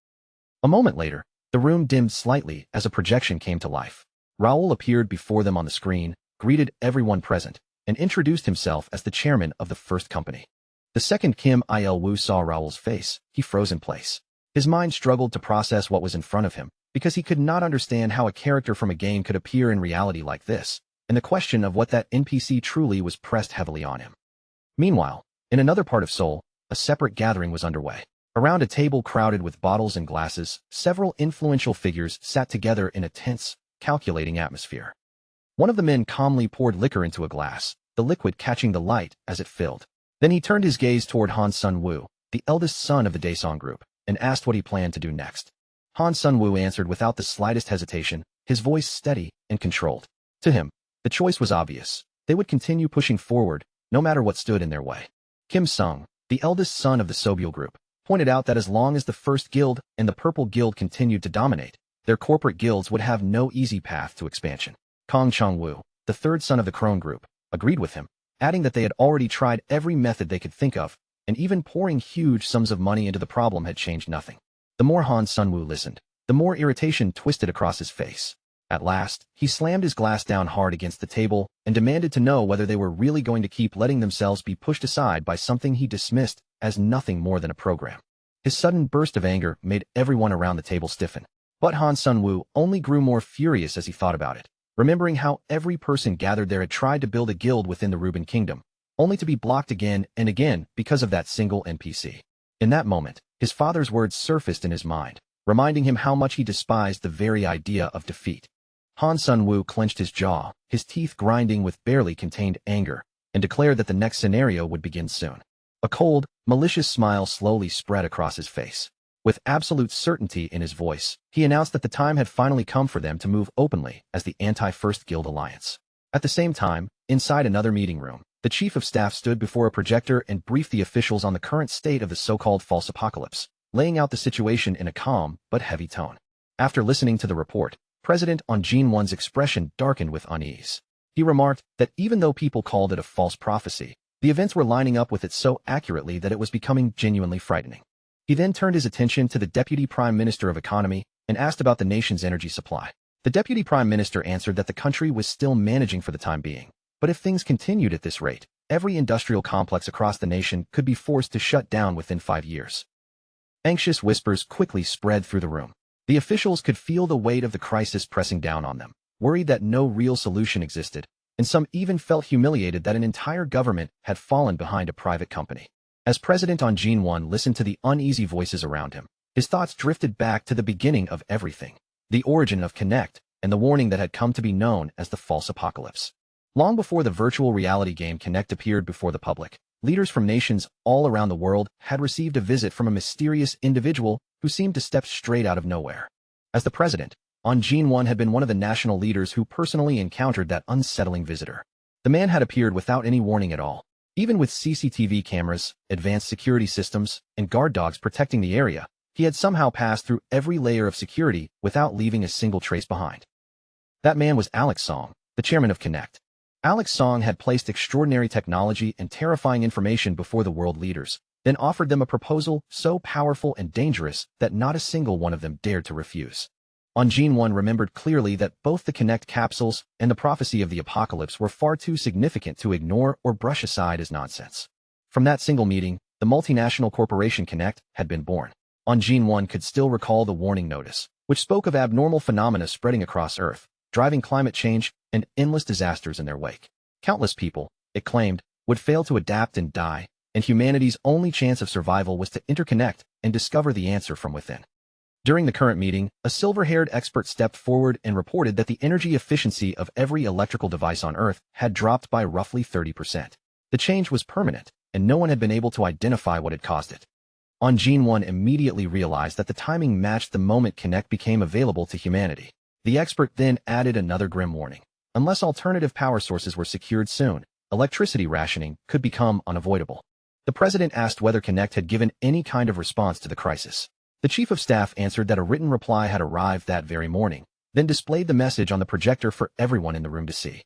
A moment later, the room dimmed slightly as a projection came to life. Raoul appeared before them on the screen, greeted everyone present, and introduced himself as the chairman of the first company. The second Kim Il-woo saw Raoul's face, he froze in place. His mind struggled to process what was in front of him, because he could not understand how a character from a game could appear in reality like this, and the question of what that NPC truly was pressed heavily on him. Meanwhile, in another part of Seoul, a separate gathering was underway. Around a table crowded with bottles and glasses, several influential figures sat together in a tense, calculating atmosphere. One of the men calmly poured liquor into a glass, the liquid catching the light as it filled. Then he turned his gaze toward Han Sun-woo, the eldest son of the Daesong group, and asked what he planned to do next. Han Sun-woo answered without the slightest hesitation, his voice steady and controlled. To him, the choice was obvious. They would continue pushing forward, no matter what stood in their way. Kim Sung, the eldest son of the Sobyul group, pointed out that as long as the First Guild and the Purple Guild continued to dominate, their corporate guilds would have no easy path to expansion. Kong Chong-woo, the third son of the Crone group, agreed with him, adding that they had already tried every method they could think of, and even pouring huge sums of money into the problem had changed nothing. The more Han Sun-woo listened, the more irritation twisted across his face. At last, he slammed his glass down hard against the table and demanded to know whether they were really going to keep letting themselves be pushed aside by something he dismissed as nothing more than a program. His sudden burst of anger made everyone around the table stiffen. But Han Sun-woo only grew more furious as he thought about it, remembering how every person gathered there had tried to build a guild within the Reuben Kingdom, only to be blocked again and again because of that single NPC. In that moment, his father's words surfaced in his mind, reminding him how much he despised the very idea of defeat. Han Sun-woo clenched his jaw, his teeth grinding with barely contained anger, and declared that the next scenario would begin soon. A cold, malicious smile slowly spread across his face. With absolute certainty in his voice, he announced that the time had finally come for them to move openly as the Anti-First Guild Alliance. At the same time, inside another meeting room, the chief of staff stood before a projector and briefed the officials on the current state of the so-called false apocalypse, laying out the situation in a calm but heavy tone. After listening to the report, President On Jin-won's expression darkened with unease. He remarked that even though people called it a false prophecy, the events were lining up with it so accurately that it was becoming genuinely frightening. He then turned his attention to the Deputy Prime Minister of Economy and asked about the nation's energy supply. The Deputy Prime Minister answered that the country was still managing for the time being, but if things continued at this rate, every industrial complex across the nation could be forced to shut down within 5 years. Anxious whispers quickly spread through the room. The officials could feel the weight of the crisis pressing down on them, worried that no real solution existed, and some even felt humiliated that an entire government had fallen behind a private company. As President On Jin-won listened to the uneasy voices around him, his thoughts drifted back to the beginning of everything, the origin of Connect, and the warning that had come to be known as the false apocalypse. Long before the virtual reality game Connect appeared before the public, leaders from nations all around the world had received a visit from a mysterious individual who seemed to step straight out of nowhere. As the president, On Jin-won had been one of the national leaders who personally encountered that unsettling visitor. The man had appeared without any warning at all. Even with CCTV cameras, advanced security systems, and guard dogs protecting the area, he had somehow passed through every layer of security without leaving a single trace behind. That man was Alex Song, the chairman of Connect. Alex Song had placed extraordinary technology and terrifying information before the world leaders, then offered them a proposal so powerful and dangerous that not a single one of them dared to refuse. On Jin-won remembered clearly that both the Connect capsules and the prophecy of the apocalypse were far too significant to ignore or brush aside as nonsense. From that single meeting, the multinational corporation Connect had been born. On Jin-won could still recall the warning notice, which spoke of abnormal phenomena spreading across Earth, driving climate change and endless disasters in their wake. Countless people, it claimed, would fail to adapt and die, and humanity's only chance of survival was to interconnect and discover the answer from within. During the current meeting, a silver-haired expert stepped forward and reported that the energy efficiency of every electrical device on Earth had dropped by roughly 30%. The change was permanent, and no one had been able to identify what had caused it. On Jin-won immediately realized that the timing matched the moment Connect became available to humanity. The expert then added another grim warning. Unless alternative power sources were secured soon, electricity rationing could become unavoidable. The president asked whether Connect had given any kind of response to the crisis. The chief of staff answered that a written reply had arrived that very morning, then displayed the message on the projector for everyone in the room to see.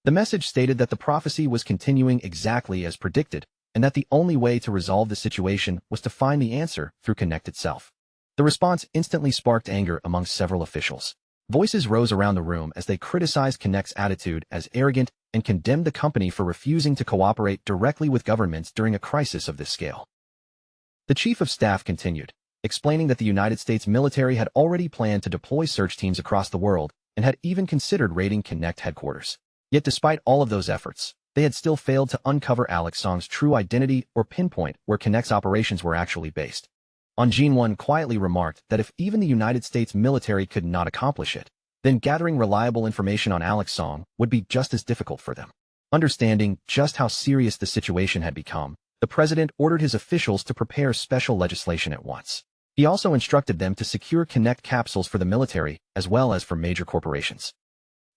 The message stated that the prophecy was continuing exactly as predicted, and that the only way to resolve the situation was to find the answer through Connect itself. The response instantly sparked anger among several officials. Voices rose around the room as they criticized Connect's attitude as arrogant and condemned the company for refusing to cooperate directly with governments during a crisis of this scale. The chief of staff continued, explaining that the United States military had already planned to deploy search teams across the world and had even considered raiding Connect headquarters. Yet despite all of those efforts, they had still failed to uncover Alex Song's true identity or pinpoint where Connect's operations were actually based. On Jin-1 quietly remarked that if even the United States military could not accomplish it, then gathering reliable information on Alex Song would be just as difficult for them. Understanding just how serious the situation had become, the president ordered his officials to prepare special legislation at once. He also instructed them to secure Connect capsules for the military as well as for major corporations.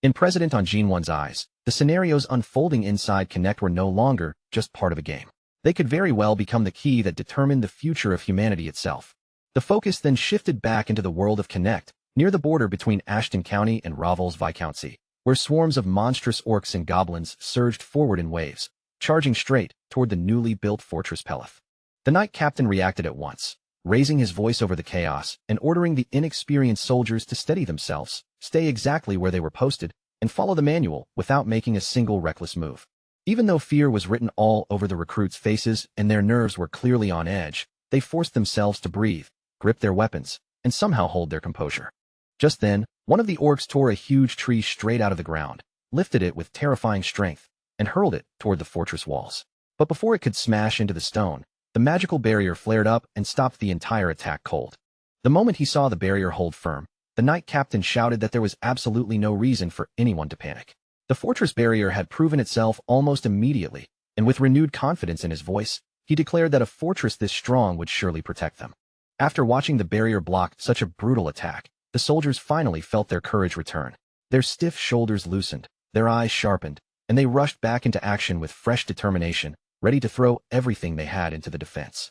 In President on Jin-1's eyes, the scenarios unfolding inside Connect were no longer just part of a game. They could very well become the key that determined the future of humanity itself. The focus then shifted back into the world of Connect, near the border between Ashton County and Raval's Viscounty, where swarms of monstrous orcs and goblins surged forward in waves, charging straight toward the newly built Fortress Peleth. The Knight Captain reacted at once, raising his voice over the chaos and ordering the inexperienced soldiers to steady themselves, stay exactly where they were posted, and follow the manual without making a single reckless move. Even though fear was written all over the recruits' faces and their nerves were clearly on edge, they forced themselves to breathe, grip their weapons, and somehow hold their composure. Just then, one of the orcs tore a huge tree straight out of the ground, lifted it with terrifying strength, and hurled it toward the fortress walls. But before it could smash into the stone, the magical barrier flared up and stopped the entire attack cold. The moment he saw the barrier hold firm, the Knight Captain shouted that there was absolutely no reason for anyone to panic. The fortress barrier had proven itself almost immediately, and with renewed confidence in his voice, he declared that a fortress this strong would surely protect them. After watching the barrier block such a brutal attack, the soldiers finally felt their courage return. Their stiff shoulders loosened, their eyes sharpened, and they rushed back into action with fresh determination, ready to throw everything they had into the defense.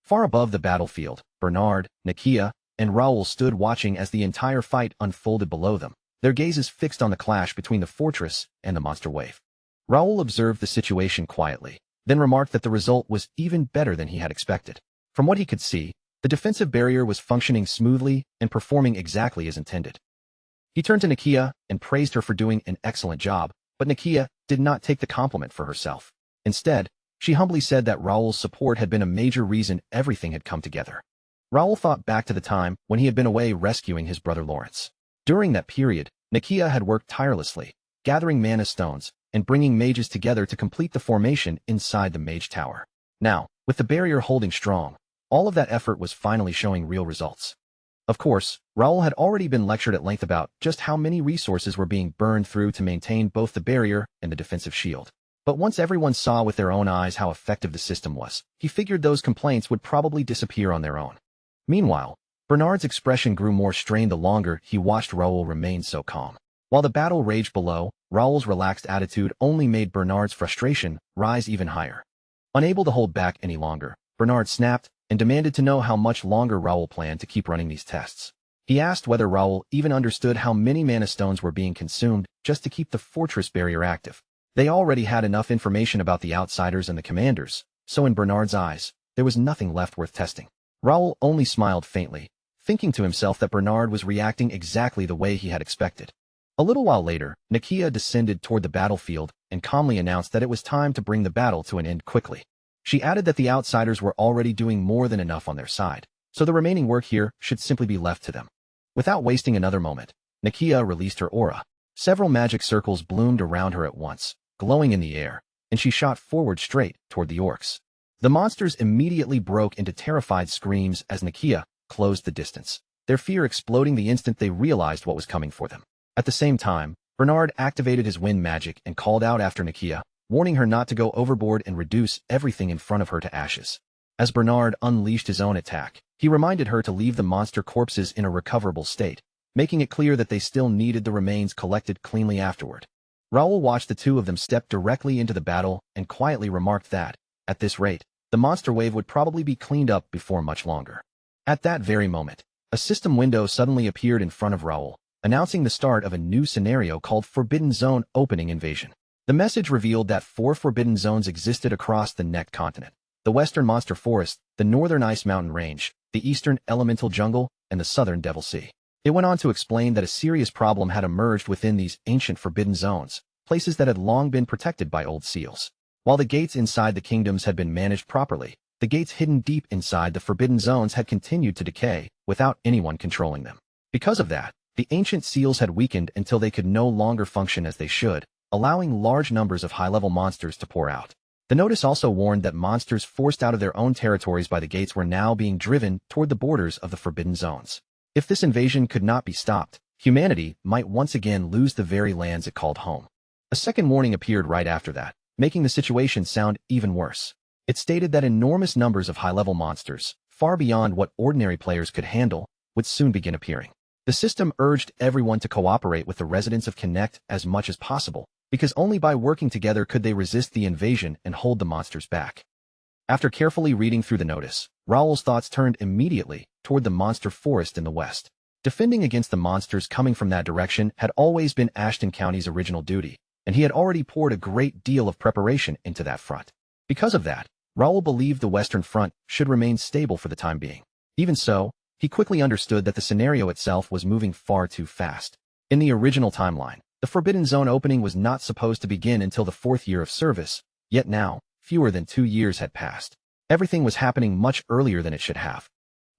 Far above the battlefield, Bernard, Nakia, and Raoul stood watching as the entire fight unfolded below them, their gazes fixed on the clash between the fortress and the monster wave. Raoul observed the situation quietly, then remarked that the result was even better than he had expected. From what he could see, the defensive barrier was functioning smoothly and performing exactly as intended. He turned to Nakia and praised her for doing an excellent job, but Nakia did not take the compliment for herself. Instead, she humbly said that Raoul's support had been a major reason everything had come together. Raoul thought back to the time when he had been away rescuing his brother Lawrence. During that period, Nakia had worked tirelessly, gathering mana stones and bringing mages together to complete the formation inside the mage tower. Now, with the barrier holding strong, all of that effort was finally showing real results. Of course, Raoul had already been lectured at length about just how many resources were being burned through to maintain both the barrier and the defensive shield. But once everyone saw with their own eyes how effective the system was, he figured those complaints would probably disappear on their own. Meanwhile, Bernard's expression grew more strained the longer he watched Raoul remain so calm. While the battle raged below, Raoul's relaxed attitude only made Bernard's frustration rise even higher. Unable to hold back any longer, Bernard snapped and demanded to know how much longer Raoul planned to keep running these tests. He asked whether Raoul even understood how many mana stones were being consumed just to keep the fortress barrier active. They already had enough information about the outsiders and the commanders, so in Bernard's eyes, there was nothing left worth testing. Raoul only smiled faintly, thinking to himself that Bernard was reacting exactly the way he had expected. A little while later, Nakia descended toward the battlefield and calmly announced that it was time to bring the battle to an end quickly. She added that the outsiders were already doing more than enough on their side, so the remaining work here should simply be left to them. Without wasting another moment, Nakia released her aura. Several magic circles bloomed around her at once, glowing in the air, and she shot forward straight toward the orcs. The monsters immediately broke into terrified screams as Nakia closed the distance, their fear exploding the instant they realized what was coming for them. At the same time, Bernard activated his wind magic and called out after Nakia, warning her not to go overboard and reduce everything in front of her to ashes. As Bernard unleashed his own attack, he reminded her to leave the monster corpses in a recoverable state, making it clear that they still needed the remains collected cleanly afterward. Raoul watched the two of them step directly into the battle and quietly remarked that, at this rate, the monster wave would probably be cleaned up before much longer. At that very moment, a system window suddenly appeared in front of Raoul, announcing the start of a new scenario called Forbidden Zone Opening Invasion. The message revealed that 4 forbidden zones existed across the Neck continent: the Western Monster Forest, the Northern Ice Mountain Range, the Eastern Elemental Jungle, and the Southern Devil Sea. It went on to explain that a serious problem had emerged within these ancient forbidden zones, places that had long been protected by old seals. While the gates inside the kingdoms had been managed properly, the gates hidden deep inside the forbidden zones had continued to decay, without anyone controlling them. Because of that, the ancient seals had weakened until they could no longer function as they should, allowing large numbers of high-level monsters to pour out. The notice also warned that monsters forced out of their own territories by the gates were now being driven toward the borders of the forbidden zones. If this invasion could not be stopped, humanity might once again lose the very lands it called home. A second warning appeared right after that, making the situation sound even worse. It stated that enormous numbers of high-level monsters, far beyond what ordinary players could handle, would soon begin appearing. The system urged everyone to cooperate with the residents of Connect as much as possible, because only by working together could they resist the invasion and hold the monsters back. After carefully reading through the notice, Raoul's thoughts turned immediately toward the monster forest in the west. Defending against the monsters coming from that direction had always been Ashton County's original duty, and he had already poured a great deal of preparation into that front. Because of that, Raoul believed the Western Front should remain stable for the time being. Even so, he quickly understood that the scenario itself was moving far too fast. In the original timeline, the Forbidden Zone opening was not supposed to begin until the 4th year of service, yet now, fewer than 2 years had passed. Everything was happening much earlier than it should have.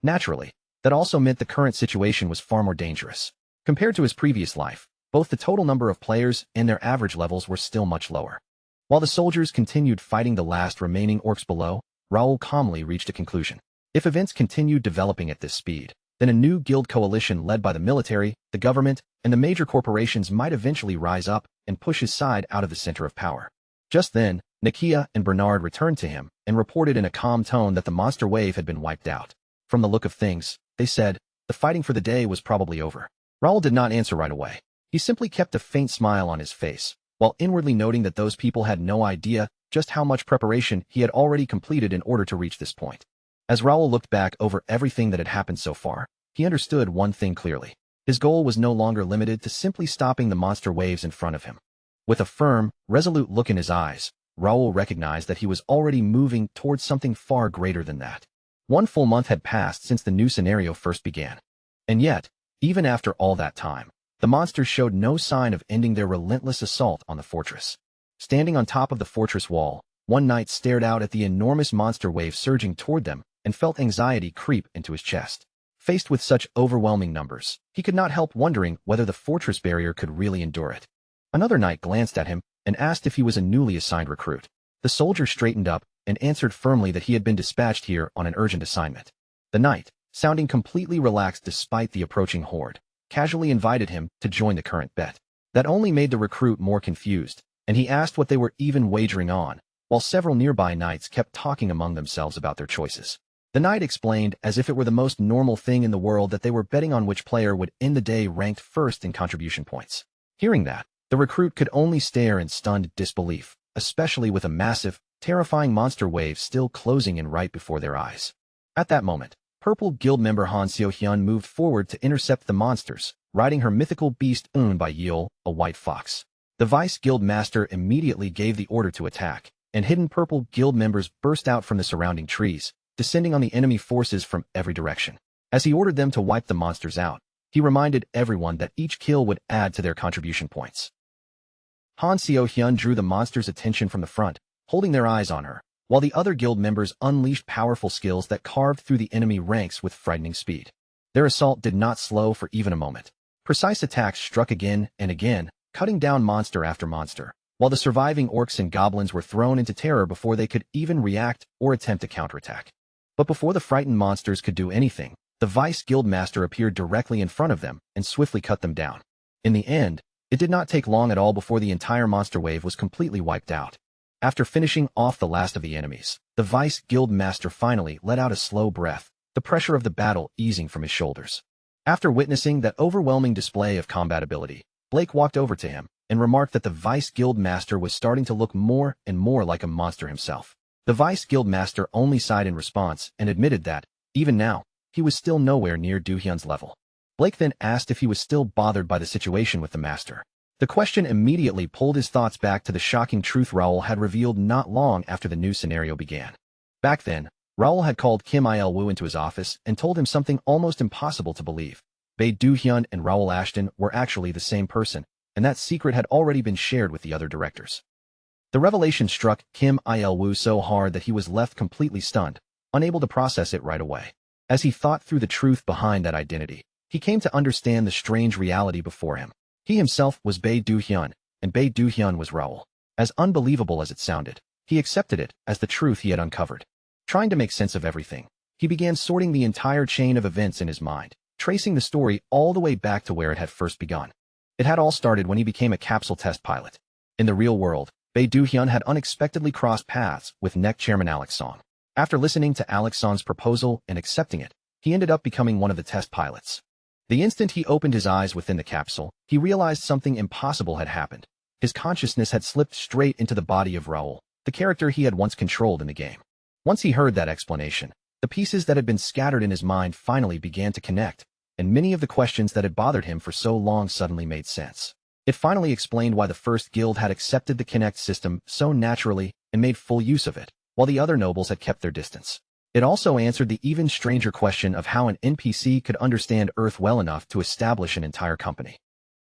Naturally, that also meant the current situation was far more dangerous. Compared to his previous life, both the total number of players and their average levels were still much lower. While the soldiers continued fighting the last remaining orcs below, Raoul calmly reached a conclusion. If events continued developing at this speed, then a new guild coalition led by the military, the government, and the major corporations might eventually rise up and push his side out of the center of power. Just then, Nakia and Bernard returned to him and reported in a calm tone that the monster wave had been wiped out. From the look of things, they said, the fighting for the day was probably over. Raoul did not answer right away. He simply kept a faint smile on his face, while inwardly noting that those people had no idea just how much preparation he had already completed in order to reach this point. As Raoul looked back over everything that had happened so far, he understood one thing clearly. His goal was no longer limited to simply stopping the monster waves in front of him. With a firm, resolute look in his eyes, Raoul recognized that he was already moving towards something far greater than that. 1 full month had passed since the new scenario first began. And yet, even after all that time, the monsters showed no sign of ending their relentless assault on the fortress. Standing on top of the fortress wall, one knight stared out at the enormous monster wave surging toward them and felt anxiety creep into his chest. Faced with such overwhelming numbers, he could not help wondering whether the fortress barrier could really endure it. Another knight glanced at him and asked if he was a newly assigned recruit. The soldier straightened up and answered firmly that he had been dispatched here on an urgent assignment. The knight, sounding completely relaxed despite the approaching horde, casually invited him to join the current bet. That only made the recruit more confused, and he asked what they were even wagering on, while several nearby knights kept talking among themselves about their choices. The knight explained as if it were the most normal thing in the world that they were betting on which player would end the day ranked first in contribution points. Hearing that, the recruit could only stare in stunned disbelief, especially with a massive, terrifying monster wave still closing in right before their eyes. At that moment, Purple Guild member Han Xiaohyun moved forward to intercept the monsters, riding her mythical beast owned by Yeol, a white fox. The Vice Guild Master immediately gave the order to attack, and hidden Purple Guild members burst out from the surrounding trees, descending on the enemy forces from every direction. As he ordered them to wipe the monsters out, he reminded everyone that each kill would add to their contribution points. Han Xiaohyun drew the monsters' attention from the front, holding their eyes on her, while the other guild members unleashed powerful skills that carved through the enemy ranks with frightening speed. Their assault did not slow for even a moment. Precise attacks struck again and again, cutting down monster after monster, while the surviving orcs and goblins were thrown into terror before they could even react or attempt to counterattack. But before the frightened monsters could do anything, the Vice Guild Master appeared directly in front of them and swiftly cut them down. In the end, it did not take long at all before the entire monster wave was completely wiped out. After finishing off the last of the enemies, the Vice Guild Master finally let out a slow breath, the pressure of the battle easing from his shoulders. After witnessing that overwhelming display of combat ability, Blake walked over to him and remarked that the Vice Guild Master was starting to look more and more like a monster himself. The Vice Guild Master only sighed in response and admitted that, even now, he was still nowhere near Do-hyun's level. Blake then asked if he was still bothered by the situation with the Master. The question immediately pulled his thoughts back to the shocking truth Raoul had revealed not long after the new scenario began. Back then, Raoul had called Kim Il-woo into his office and told him something almost impossible to believe. Bae Do-hyun and Raoul Ashton were actually the same person, and that secret had already been shared with the other directors. The revelation struck Kim Il-woo so hard that he was left completely stunned, unable to process it right away. As he thought through the truth behind that identity, he came to understand the strange reality before him. He himself was Bae Do-hyun, and Bae Do-hyun was Raoul. As unbelievable as it sounded, he accepted it as the truth he had uncovered. Trying to make sense of everything, he began sorting the entire chain of events in his mind, tracing the story all the way back to where it had first begun. It had all started when he became a capsule test pilot. In the real world, Bae Do-hyun had unexpectedly crossed paths with NEC chairman Alex Song. After listening to Alex Song's proposal and accepting it, he ended up becoming one of the test pilots. The instant he opened his eyes within the capsule, he realized something impossible had happened. His consciousness had slipped straight into the body of Raoul, the character he had once controlled in the game. Once he heard that explanation, the pieces that had been scattered in his mind finally began to connect, and many of the questions that had bothered him for so long suddenly made sense. It finally explained why the first guild had accepted the Connect system so naturally and made full use of it, while the other nobles had kept their distance. It also answered the even stranger question of how an NPC could understand Earth well enough to establish an entire company.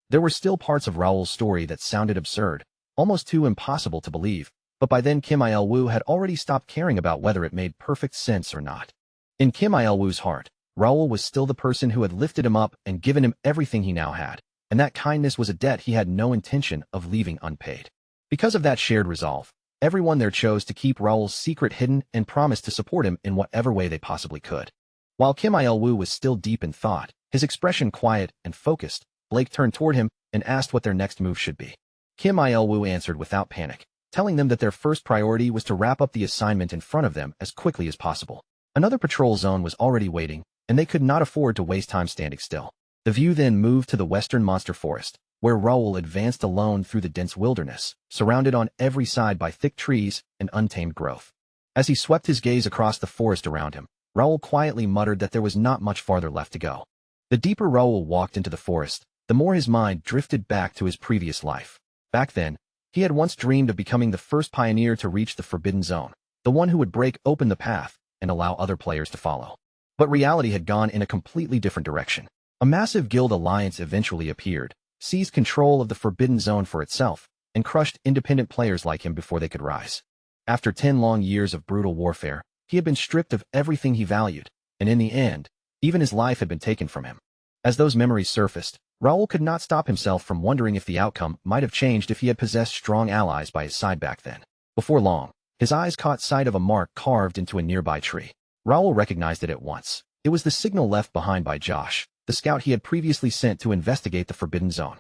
There were still parts of Raoul's story that sounded absurd, almost too impossible to believe, but by then Kim Il-woo had already stopped caring about whether it made perfect sense or not. In Kim Il-woo's heart, Raoul was still the person who had lifted him up and given him everything he now had, and that kindness was a debt he had no intention of leaving unpaid. Because of that shared resolve, everyone there chose to keep Raoul's secret hidden and promised to support him in whatever way they possibly could. While Kim Il-woo was still deep in thought, his expression quiet and focused, Blake turned toward him and asked what their next move should be. Kim Il-woo answered without panic, telling them that their first priority was to wrap up the assignment in front of them as quickly as possible. Another patrol zone was already waiting, and they could not afford to waste time standing still. The view then moved to the western monster forest, where Raoul advanced alone through the dense wilderness, surrounded on every side by thick trees and untamed growth. As he swept his gaze across the forest around him, Raoul quietly muttered that there was not much farther left to go. The deeper Raoul walked into the forest, the more his mind drifted back to his previous life. Back then, he had once dreamed of becoming the first pioneer to reach the Forbidden Zone, the one who would break open the path and allow other players to follow. But reality had gone in a completely different direction. A massive guild alliance eventually appeared, seized control of the Forbidden Zone for itself, and crushed independent players like him before they could rise. After 10 long years of brutal warfare, he had been stripped of everything he valued, and in the end, even his life had been taken from him. As those memories surfaced, Raoul could not stop himself from wondering if the outcome might have changed if he had possessed strong allies by his side back then. Before long, his eyes caught sight of a mark carved into a nearby tree. Raoul recognized it at once. It was the signal left behind by Josh, the scout he had previously sent to investigate the Forbidden Zone.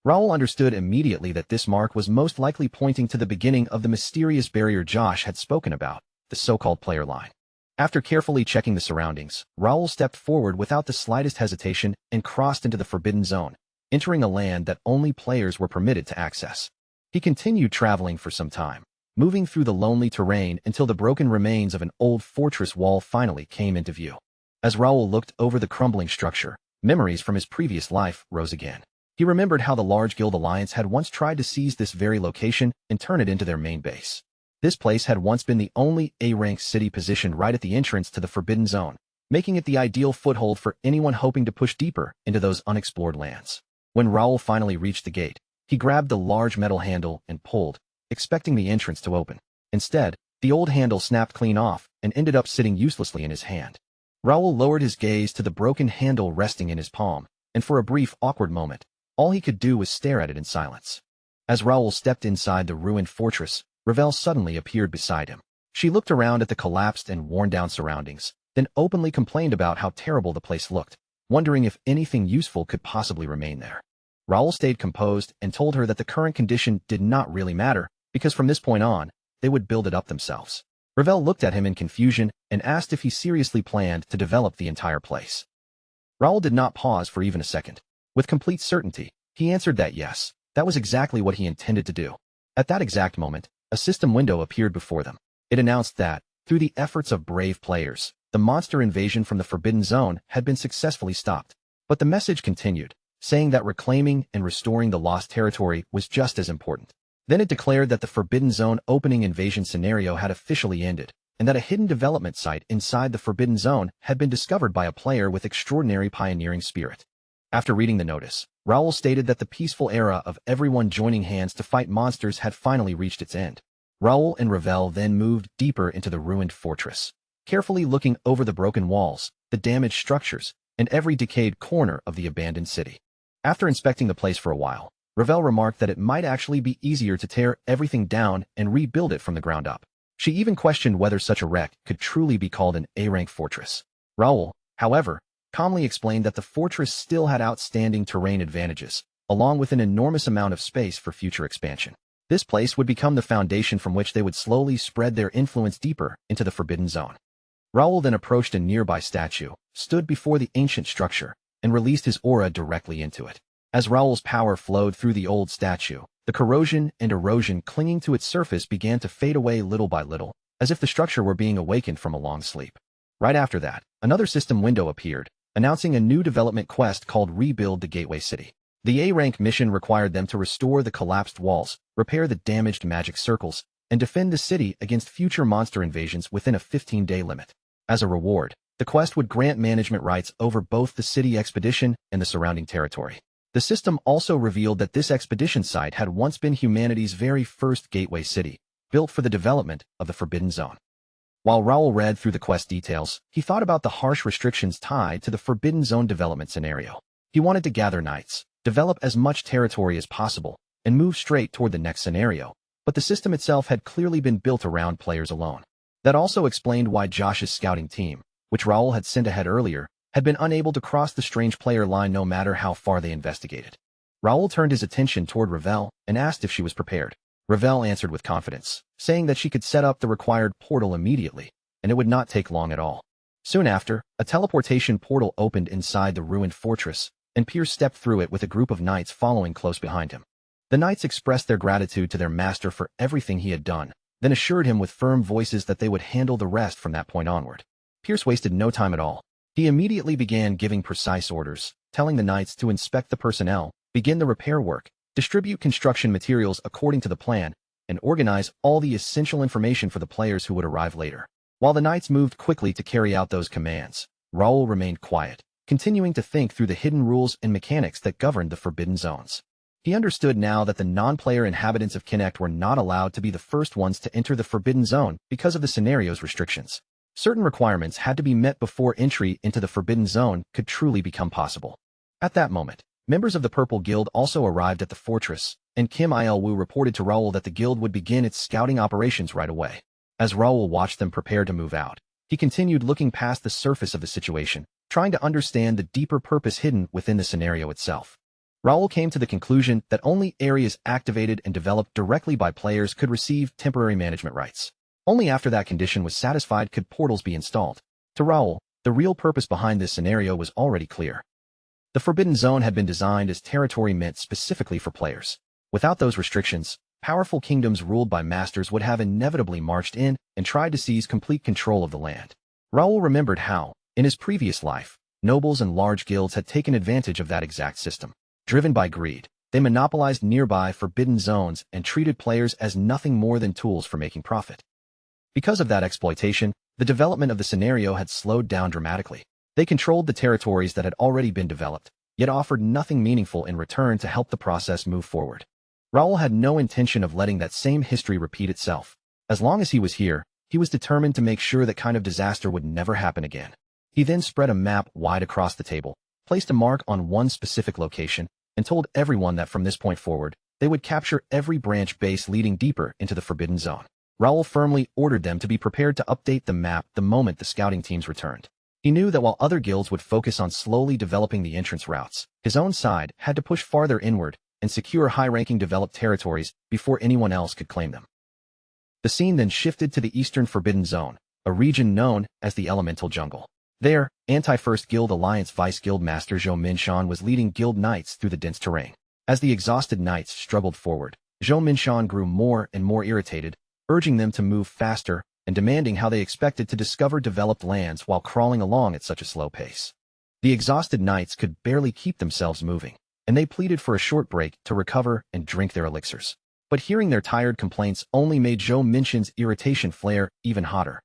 Raoul understood immediately that this mark was most likely pointing to the beginning of the mysterious barrier Josh had spoken about, the so-called player line. After carefully checking the surroundings, Raoul stepped forward without the slightest hesitation and crossed into the Forbidden Zone, entering a land that only players were permitted to access. He continued traveling for some time, moving through the lonely terrain until the broken remains of an old fortress wall finally came into view. As Raoul looked over the crumbling structure, memories from his previous life rose again. He remembered how the large guild alliance had once tried to seize this very location and turn it into their main base. This place had once been the only A-rank city positioned right at the entrance to the Forbidden Zone, making it the ideal foothold for anyone hoping to push deeper into those unexplored lands. When Raoul finally reached the gate, he grabbed the large metal handle and pulled, expecting the entrance to open. Instead, the old handle snapped clean off and ended up sitting uselessly in his hand. Raoul lowered his gaze to the broken handle resting in his palm, and for a brief, awkward moment, all he could do was stare at it in silence. As Raoul stepped inside the ruined fortress, Ravel suddenly appeared beside him. She looked around at the collapsed and worn-down surroundings, then openly complained about how terrible the place looked, wondering if anything useful could possibly remain there. Raoul stayed composed and told her that the current condition did not really matter, because from this point on, they would build it up themselves. Ravel looked at him in confusion and asked if he seriously planned to develop the entire place. Raoul did not pause for even a second. With complete certainty, he answered that yes, that was exactly what he intended to do. At that exact moment, a system window appeared before them. It announced that, through the efforts of brave players, the monster invasion from the Forbidden Zone had been successfully stopped. But the message continued, saying that reclaiming and restoring the lost territory was just as important. Then it declared that the Forbidden Zone opening invasion scenario had officially ended, and that a hidden development site inside the Forbidden Zone had been discovered by a player with extraordinary pioneering spirit. After reading the notice, Raoul stated that the peaceful era of everyone joining hands to fight monsters had finally reached its end. Raoul and Ravel then moved deeper into the ruined fortress, carefully looking over the broken walls, the damaged structures, and every decayed corner of the abandoned city. After inspecting the place for a while, Ravel remarked that it might actually be easier to tear everything down and rebuild it from the ground up. She even questioned whether such a wreck could truly be called an A-rank fortress. Raoul, however, calmly explained that the fortress still had outstanding terrain advantages, along with an enormous amount of space for future expansion. This place would become the foundation from which they would slowly spread their influence deeper into the Forbidden Zone. Raoul then approached a nearby statue, stood before the ancient structure, and released his aura directly into it. As Raoul's power flowed through the old statue, the corrosion and erosion clinging to its surface began to fade away little by little, as if the structure were being awakened from a long sleep. Right after that, another system window appeared, announcing a new development quest called Rebuild the Gateway City. The A-rank mission required them to restore the collapsed walls, repair the damaged magic circles, and defend the city against future monster invasions within a 15-day limit. As a reward, the quest would grant management rights over both the city expedition and the surrounding territory. The system also revealed that this expedition site had once been humanity's very first gateway city, built for the development of the Forbidden Zone. While Raoul read through the quest details, he thought about the harsh restrictions tied to the Forbidden Zone development scenario. He wanted to gather knights, develop as much territory as possible, and move straight toward the next scenario, but the system itself had clearly been built around players alone. That also explained why Josh's scouting team, which Raoul had sent ahead earlier, had been unable to cross the strange player line no matter how far they investigated. Raoul turned his attention toward Ravel and asked if she was prepared. Ravel answered with confidence, saying that she could set up the required portal immediately, and it would not take long at all. Soon after, a teleportation portal opened inside the ruined fortress, and Pierce stepped through it with a group of knights following close behind him. The knights expressed their gratitude to their master for everything he had done, then assured him with firm voices that they would handle the rest from that point onward. Pierce wasted no time at all. He immediately began giving precise orders, telling the knights to inspect the personnel, begin the repair work, distribute construction materials according to the plan, and organize all the essential information for the players who would arrive later. While the knights moved quickly to carry out those commands, Raoul remained quiet, continuing to think through the hidden rules and mechanics that governed the Forbidden Zones. He understood now that the non-player inhabitants of Connect were not allowed to be the first ones to enter the Forbidden Zone because of the scenario's restrictions. Certain requirements had to be met before entry into the Forbidden Zone could truly become possible. At that moment, members of the Purple Guild also arrived at the fortress, and Kim Il-woo reported to Raoul that the guild would begin its scouting operations right away. As Raoul watched them prepare to move out, he continued looking past the surface of the situation, trying to understand the deeper purpose hidden within the scenario itself. Raoul came to the conclusion that only areas activated and developed directly by players could receive temporary management rights. Only after that condition was satisfied could portals be installed. To Raoul, the real purpose behind this scenario was already clear. The Forbidden Zone had been designed as territory meant specifically for players. Without those restrictions, powerful kingdoms ruled by masters would have inevitably marched in and tried to seize complete control of the land. Raoul remembered how, in his previous life, nobles and large guilds had taken advantage of that exact system. Driven by greed, they monopolized nearby Forbidden Zones and treated players as nothing more than tools for making profit. Because of that exploitation, the development of the scenario had slowed down dramatically. They controlled the territories that had already been developed, yet offered nothing meaningful in return to help the process move forward. Raoul had no intention of letting that same history repeat itself. As long as he was here, he was determined to make sure that kind of disaster would never happen again. He then spread a map wide across the table, placed a mark on one specific location, and told everyone that from this point forward, they would capture every branch base leading deeper into the Forbidden Zone. Raoul firmly ordered them to be prepared to update the map the moment the scouting teams returned. He knew that while other guilds would focus on slowly developing the entrance routes, his own side had to push farther inward and secure high-ranking developed territories before anyone else could claim them. The scene then shifted to the Eastern Forbidden Zone, a region known as the Elemental Jungle. There, Anti-First Guild Alliance Vice Guild Master Zhou Minshan was leading guild knights through the dense terrain. As the exhausted knights struggled forward, Zhou Minshan grew more and more irritated, urging them to move faster and demanding how they expected to discover developed lands while crawling along at such a slow pace. The exhausted knights could barely keep themselves moving, and they pleaded for a short break to recover and drink their elixirs. But hearing their tired complaints only made Zhou Minshan's irritation flare even hotter.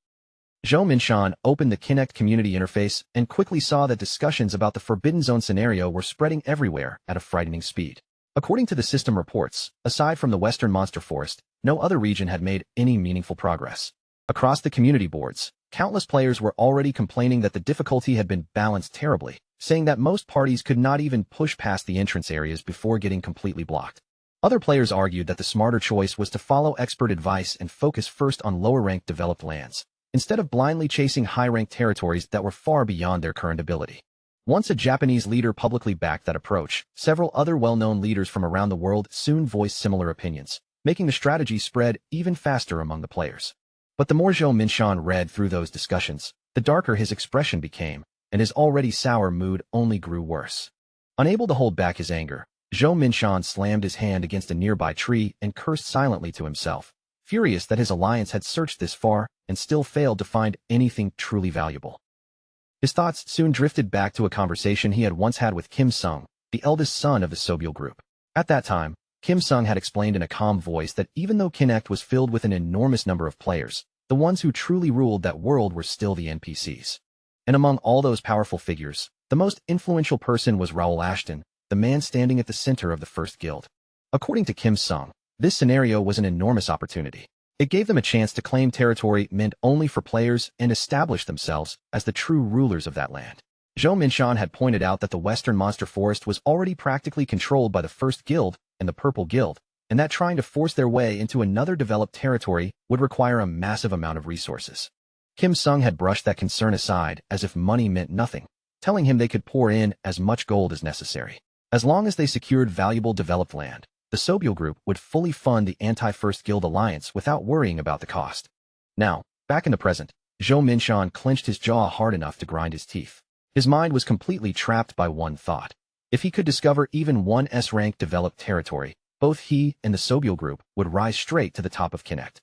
Zhou Minshan opened the Kinect community interface and quickly saw that discussions about the Forbidden Zone scenario were spreading everywhere at a frightening speed. According to the system reports, aside from the Western Monster Forest, no other region had made any meaningful progress. Across the community boards, countless players were already complaining that the difficulty had been balanced terribly, saying that most parties could not even push past the entrance areas before getting completely blocked. Other players argued that the smarter choice was to follow expert advice and focus first on lower-ranked developed lands, instead of blindly chasing high-ranked territories that were far beyond their current ability. Once a Japanese leader publicly backed that approach, several other well-known leaders from around the world soon voiced similar opinions, making the strategy spread even faster among the players. But the more Zhou Minshan read through those discussions, the darker his expression became, and his already sour mood only grew worse. Unable to hold back his anger, Zhou Minshan slammed his hand against a nearby tree and cursed silently to himself, furious that his alliance had searched this far and still failed to find anything truly valuable. His thoughts soon drifted back to a conversation he had once had with Kim Sung, the eldest son of the Sobyul group. At that time, Kim Sung had explained in a calm voice that even though Kinect was filled with an enormous number of players, the ones who truly ruled that world were still the NPCs. And among all those powerful figures, the most influential person was Raoul Ashton, the man standing at the center of the first guild. According to Kim Sung, this scenario was an enormous opportunity. It gave them a chance to claim territory meant only for players and establish themselves as the true rulers of that land. Zhou Minshan had pointed out that the Western Monster Forest was already practically controlled by the First Guild and the Purple Guild, and that trying to force their way into another developed territory would require a massive amount of resources. Kim Sung had brushed that concern aside as if money meant nothing, telling him they could pour in as much gold as necessary. As long as they secured valuable developed land, the Sobyul group would fully fund the anti-First Guild alliance without worrying about the cost. Now, back in the present, Zhou Minshan clenched his jaw hard enough to grind his teeth. His mind was completely trapped by one thought. If he could discover even one S-rank developed territory, both he and the Sobyul group would rise straight to the top of Kinect.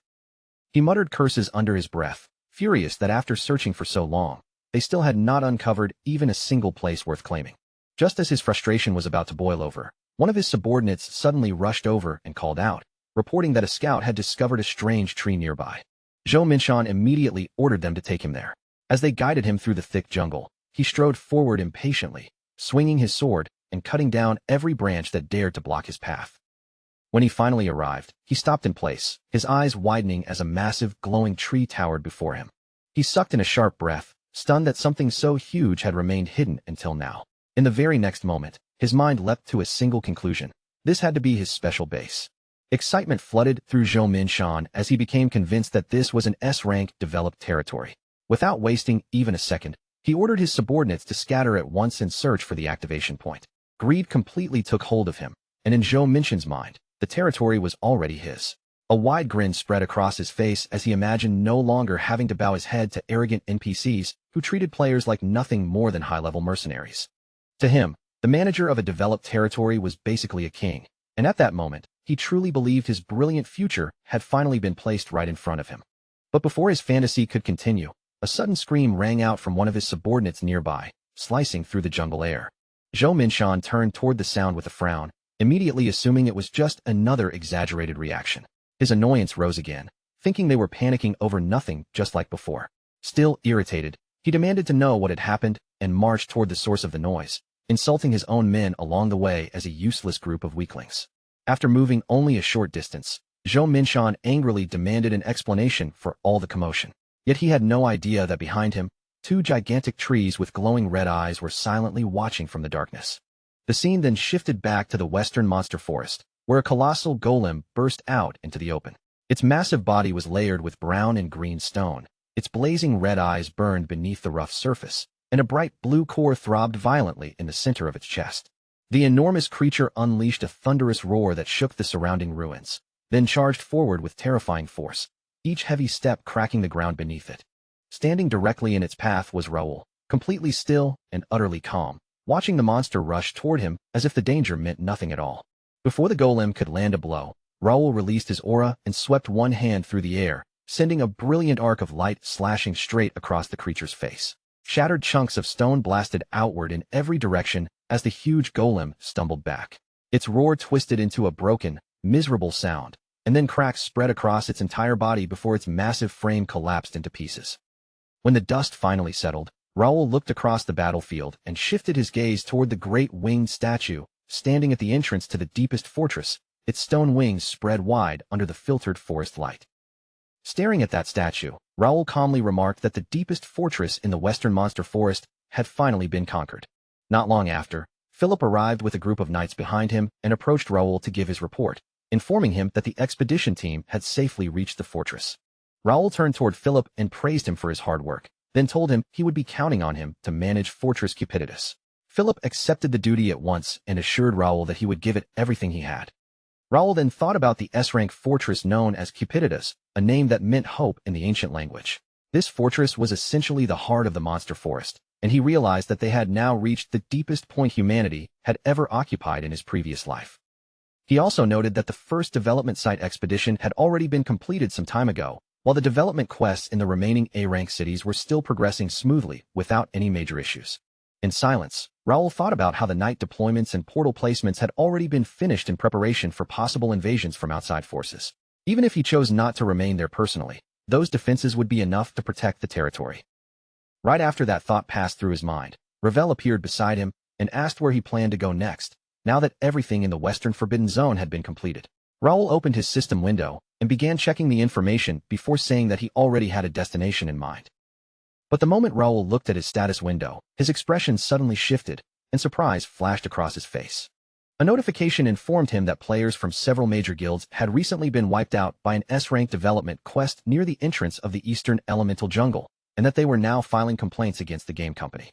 He muttered curses under his breath, furious that after searching for so long, they still had not uncovered even a single place worth claiming. Just as his frustration was about to boil over, one of his subordinates suddenly rushed over and called out, reporting that a scout had discovered a strange tree nearby. Zhou Minshan immediately ordered them to take him there. As they guided him through the thick jungle, he strode forward impatiently, swinging his sword and cutting down every branch that dared to block his path. When he finally arrived, he stopped in place, his eyes widening as a massive, glowing tree towered before him. He sucked in a sharp breath, stunned that something so huge had remained hidden until now. In the very next moment, his mind leapt to a single conclusion. This had to be his special base. Excitement flooded through Zhou Minshan as he became convinced that this was an S-rank developed territory. Without wasting even a second, he ordered his subordinates to scatter at once and search for the activation point. Greed completely took hold of him, and in Zhou Minshan's mind, the territory was already his. A wide grin spread across his face as he imagined no longer having to bow his head to arrogant NPCs who treated players like nothing more than high-level mercenaries. To him, the manager of a developed territory was basically a king, and at that moment, he truly believed his brilliant future had finally been placed right in front of him. But before his fantasy could continue, a sudden scream rang out from one of his subordinates nearby, slicing through the jungle air. Zhou Minshan turned toward the sound with a frown, immediately assuming it was just another exaggerated reaction. His annoyance rose again, thinking they were panicking over nothing just like before. Still irritated, he demanded to know what had happened and marched toward the source of the noise, insulting his own men along the way as a useless group of weaklings. After moving only a short distance, Zhou Minshan angrily demanded an explanation for all the commotion. Yet he had no idea that behind him, two gigantic trees with glowing red eyes were silently watching from the darkness. The scene then shifted back to the Western Monster Forest, where a colossal golem burst out into the open. Its massive body was layered with brown and green stone, its blazing red eyes burned beneath the rough surface, and a bright blue core throbbed violently in the center of its chest. The enormous creature unleashed a thunderous roar that shook the surrounding ruins, then charged forward with terrifying force, each heavy step cracking the ground beneath it. Standing directly in its path was Raoul, completely still and utterly calm, watching the monster rush toward him as if the danger meant nothing at all. Before the golem could land a blow, Raoul released his aura and swept one hand through the air, sending a brilliant arc of light slashing straight across the creature's face. Shattered chunks of stone blasted outward in every direction as the huge golem stumbled back. Its roar twisted into a broken, miserable sound, and then cracks spread across its entire body before its massive frame collapsed into pieces. When the dust finally settled, Raoul looked across the battlefield and shifted his gaze toward the great winged statue, standing at the entrance to the deepest fortress, its stone wings spread wide under the filtered forest light. Staring at that statue, Raoul calmly remarked that the deepest fortress in the Western Monster Forest had finally been conquered. Not long after, Philip arrived with a group of knights behind him and approached Raoul to give his report, informing him that the expedition team had safely reached the fortress. Raoul turned toward Philip and praised him for his hard work, then told him he would be counting on him to manage Fortress Cupidus. Philip accepted the duty at once and assured Raoul that he would give it everything he had. Raoul then thought about the S-rank fortress known as Cupidus, a name that meant hope in the ancient language. This fortress was essentially the heart of the monster forest, and he realized that they had now reached the deepest point humanity had ever occupied in his previous life. He also noted that the first development site expedition had already been completed some time ago, while the development quests in the remaining A-rank cities were still progressing smoothly without any major issues. In silence, Raoul thought about how the knight deployments and portal placements had already been finished in preparation for possible invasions from outside forces. Even if he chose not to remain there personally, those defenses would be enough to protect the territory. Right after that thought passed through his mind, Ravel appeared beside him and asked where he planned to go next, now that everything in the Western Forbidden Zone had been completed. Raoul opened his system window and began checking the information before saying that he already had a destination in mind. But the moment Raoul looked at his status window, his expression suddenly shifted, and surprise flashed across his face. A notification informed him that players from several major guilds had recently been wiped out by an S-rank development quest near the entrance of the Eastern Elemental Jungle, and that they were now filing complaints against the game company.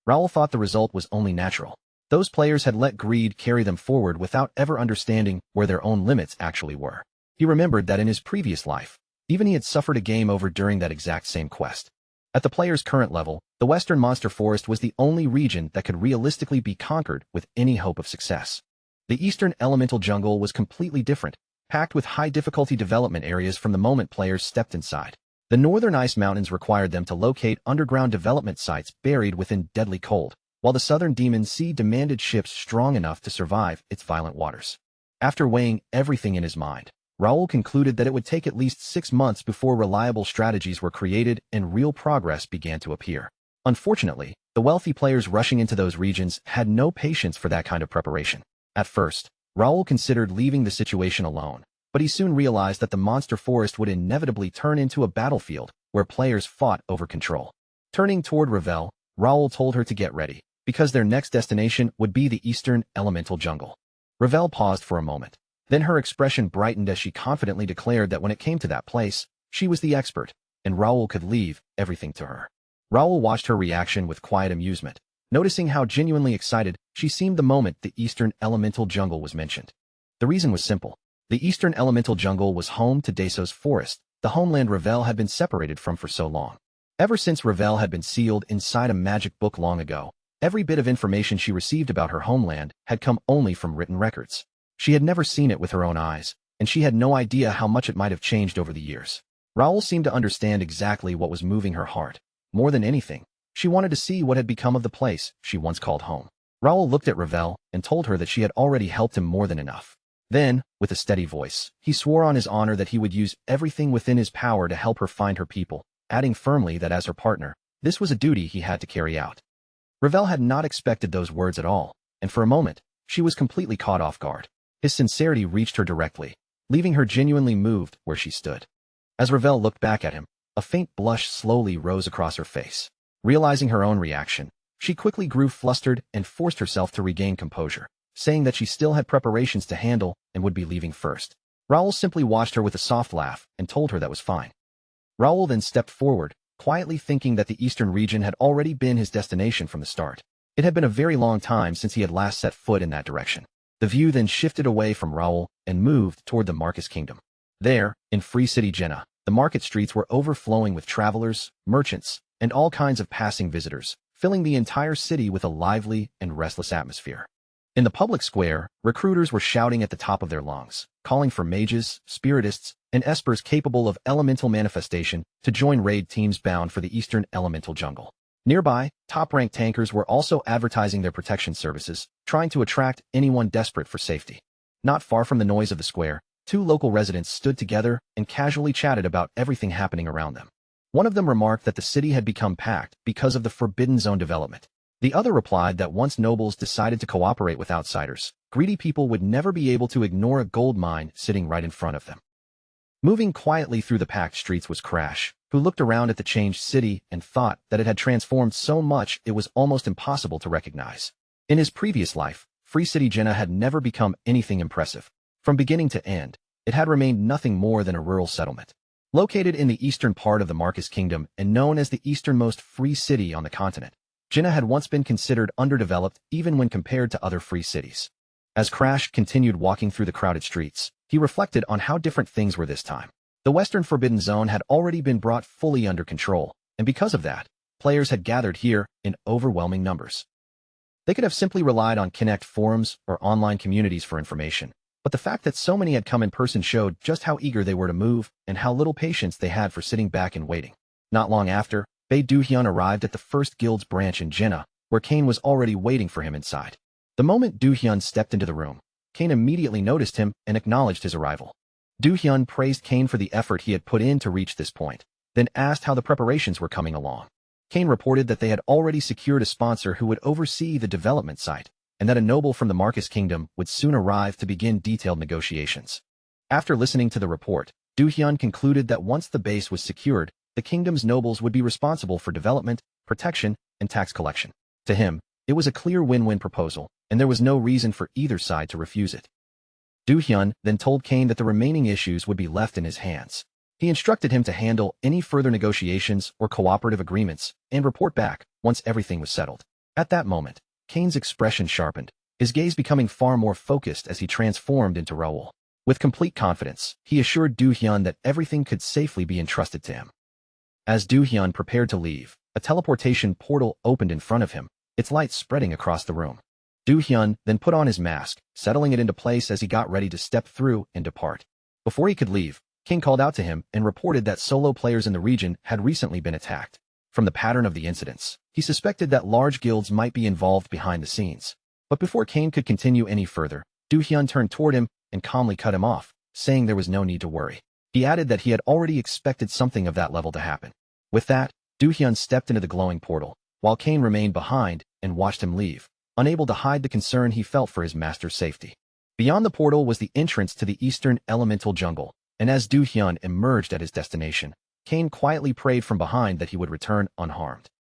Raoul thought the result was only natural. Those players had let greed carry them forward without ever understanding where their own limits actually were. He remembered that in his previous life, even he had suffered a game over during that exact same quest. At the player's current level, the Western Monster Forest was the only region that could realistically be conquered with any hope of success. The Eastern Elemental Jungle was completely different, packed with high-difficulty development areas from the moment players stepped inside. The northern ice mountains required them to locate underground development sites buried within deadly cold, while the southern Demon Sea demanded ships strong enough to survive its violent waters. After weighing everything in his mind, Raoul concluded that it would take at least 6 months before reliable strategies were created and real progress began to appear. Unfortunately, the wealthy players rushing into those regions had no patience for that kind of preparation. At first, Raoul considered leaving the situation alone, but he soon realized that the monster forest would inevitably turn into a battlefield where players fought over control. Turning toward Ravel, Raoul told her to get ready, because their next destination would be the Eastern Elemental Jungle. Ravel paused for a moment. Then her expression brightened as she confidently declared that when it came to that place, she was the expert, and Raoul could leave everything to her. Raoul watched her reaction with quiet amusement, noticing how genuinely excited she seemed the moment the Eastern Elemental Jungle was mentioned. The reason was simple. The Eastern Elemental Jungle was home to Deso's forest, the homeland Ravel had been separated from for so long. Ever since Ravel had been sealed inside a magic book long ago, every bit of information she received about her homeland had come only from written records. She had never seen it with her own eyes, and she had no idea how much it might have changed over the years. Raoul seemed to understand exactly what was moving her heart. More than anything, she wanted to see what had become of the place she once called home. Raoul looked at Ravel and told her that she had already helped him more than enough. Then, with a steady voice, he swore on his honor that he would use everything within his power to help her find her people, adding firmly that as her partner, this was a duty he had to carry out. Ravel had not expected those words at all, and for a moment, she was completely caught off guard. His sincerity reached her directly, leaving her genuinely moved where she stood. As Ravel looked back at him, a faint blush slowly rose across her face. Realizing her own reaction, she quickly grew flustered and forced herself to regain composure, saying that she still had preparations to handle and would be leaving first. Raoul simply watched her with a soft laugh and told her that was fine. Raoul then stepped forward, quietly thinking that the eastern region had already been his destination from the start. It had been a very long time since he had last set foot in that direction. The view then shifted away from Raoul and moved toward the Marcus Kingdom. There, in Free City Jena, the market streets were overflowing with travelers, merchants, and all kinds of passing visitors, filling the entire city with a lively and restless atmosphere. In the public square, recruiters were shouting at the top of their lungs, calling for mages, spiritists, and espers capable of elemental manifestation to join raid teams bound for the Eastern Elemental Jungle. Nearby, top-ranked tankers were also advertising their protection services, trying to attract anyone desperate for safety. Not far from the noise of the square, 2 local residents stood together and casually chatted about everything happening around them. One of them remarked that the city had become packed because of the Forbidden Zone development. The other replied that once nobles decided to cooperate with outsiders, greedy people would never be able to ignore a gold mine sitting right in front of them. Moving quietly through the packed streets was Crash, who looked around at the changed city and thought that it had transformed so much it was almost impossible to recognize. In his previous life, Free City Jinnah had never become anything impressive. From beginning to end, it had remained nothing more than a rural settlement. Located in the eastern part of the Marcus Kingdom and known as the easternmost free city on the continent, Jinnah had once been considered underdeveloped even when compared to other free cities. As Crash continued walking through the crowded streets, he reflected on how different things were this time. The Western Forbidden Zone had already been brought fully under control, and because of that, players had gathered here in overwhelming numbers. They could have simply relied on Connect forums or online communities for information, but the fact that so many had come in person showed just how eager they were to move and how little patience they had for sitting back and waiting. Not long after, Bae Do-hyun arrived at the first guild's branch in Jinnah, where Kane was already waiting for him inside. The moment Do-hyun stepped into the room, Kane immediately noticed him and acknowledged his arrival. Do-hyun praised Kane for the effort he had put in to reach this point, then asked how the preparations were coming along. Kane reported that they had already secured a sponsor who would oversee the development site, and that a noble from the Marcus Kingdom would soon arrive to begin detailed negotiations. After listening to the report, Do-hyun concluded that once the base was secured, the kingdom's nobles would be responsible for development, protection, and tax collection. To him, it was a clear win-win proposal, and there was no reason for either side to refuse it. Do-hyun then told Kane that the remaining issues would be left in his hands. He instructed him to handle any further negotiations or cooperative agreements and report back once everything was settled. At that moment, Kane's expression sharpened, his gaze becoming far more focused as he transformed into Raoul. With complete confidence, he assured Do-hyun that everything could safely be entrusted to him. As Do-hyun prepared to leave, a teleportation portal opened in front of him, its light spreading across the room. Do-hyun then put on his mask, settling it into place as he got ready to step through and depart. Before he could leave, Kane called out to him and reported that solo players in the region had recently been attacked. From the pattern of the incidents, he suspected that large guilds might be involved behind the scenes. But before Kane could continue any further, Do-hyun turned toward him and calmly cut him off, saying there was no need to worry. He added that he had already expected something of that level to happen. With that, Do-hyun stepped into the glowing portal, while Kane remained behind and watched him leave, unable to hide the concern he felt for his master's safety. Beyond the portal was the entrance to the eastern elemental jungle, and as Do-hyun emerged at his destination, Kane quietly prayed from behind that he would return unharmed.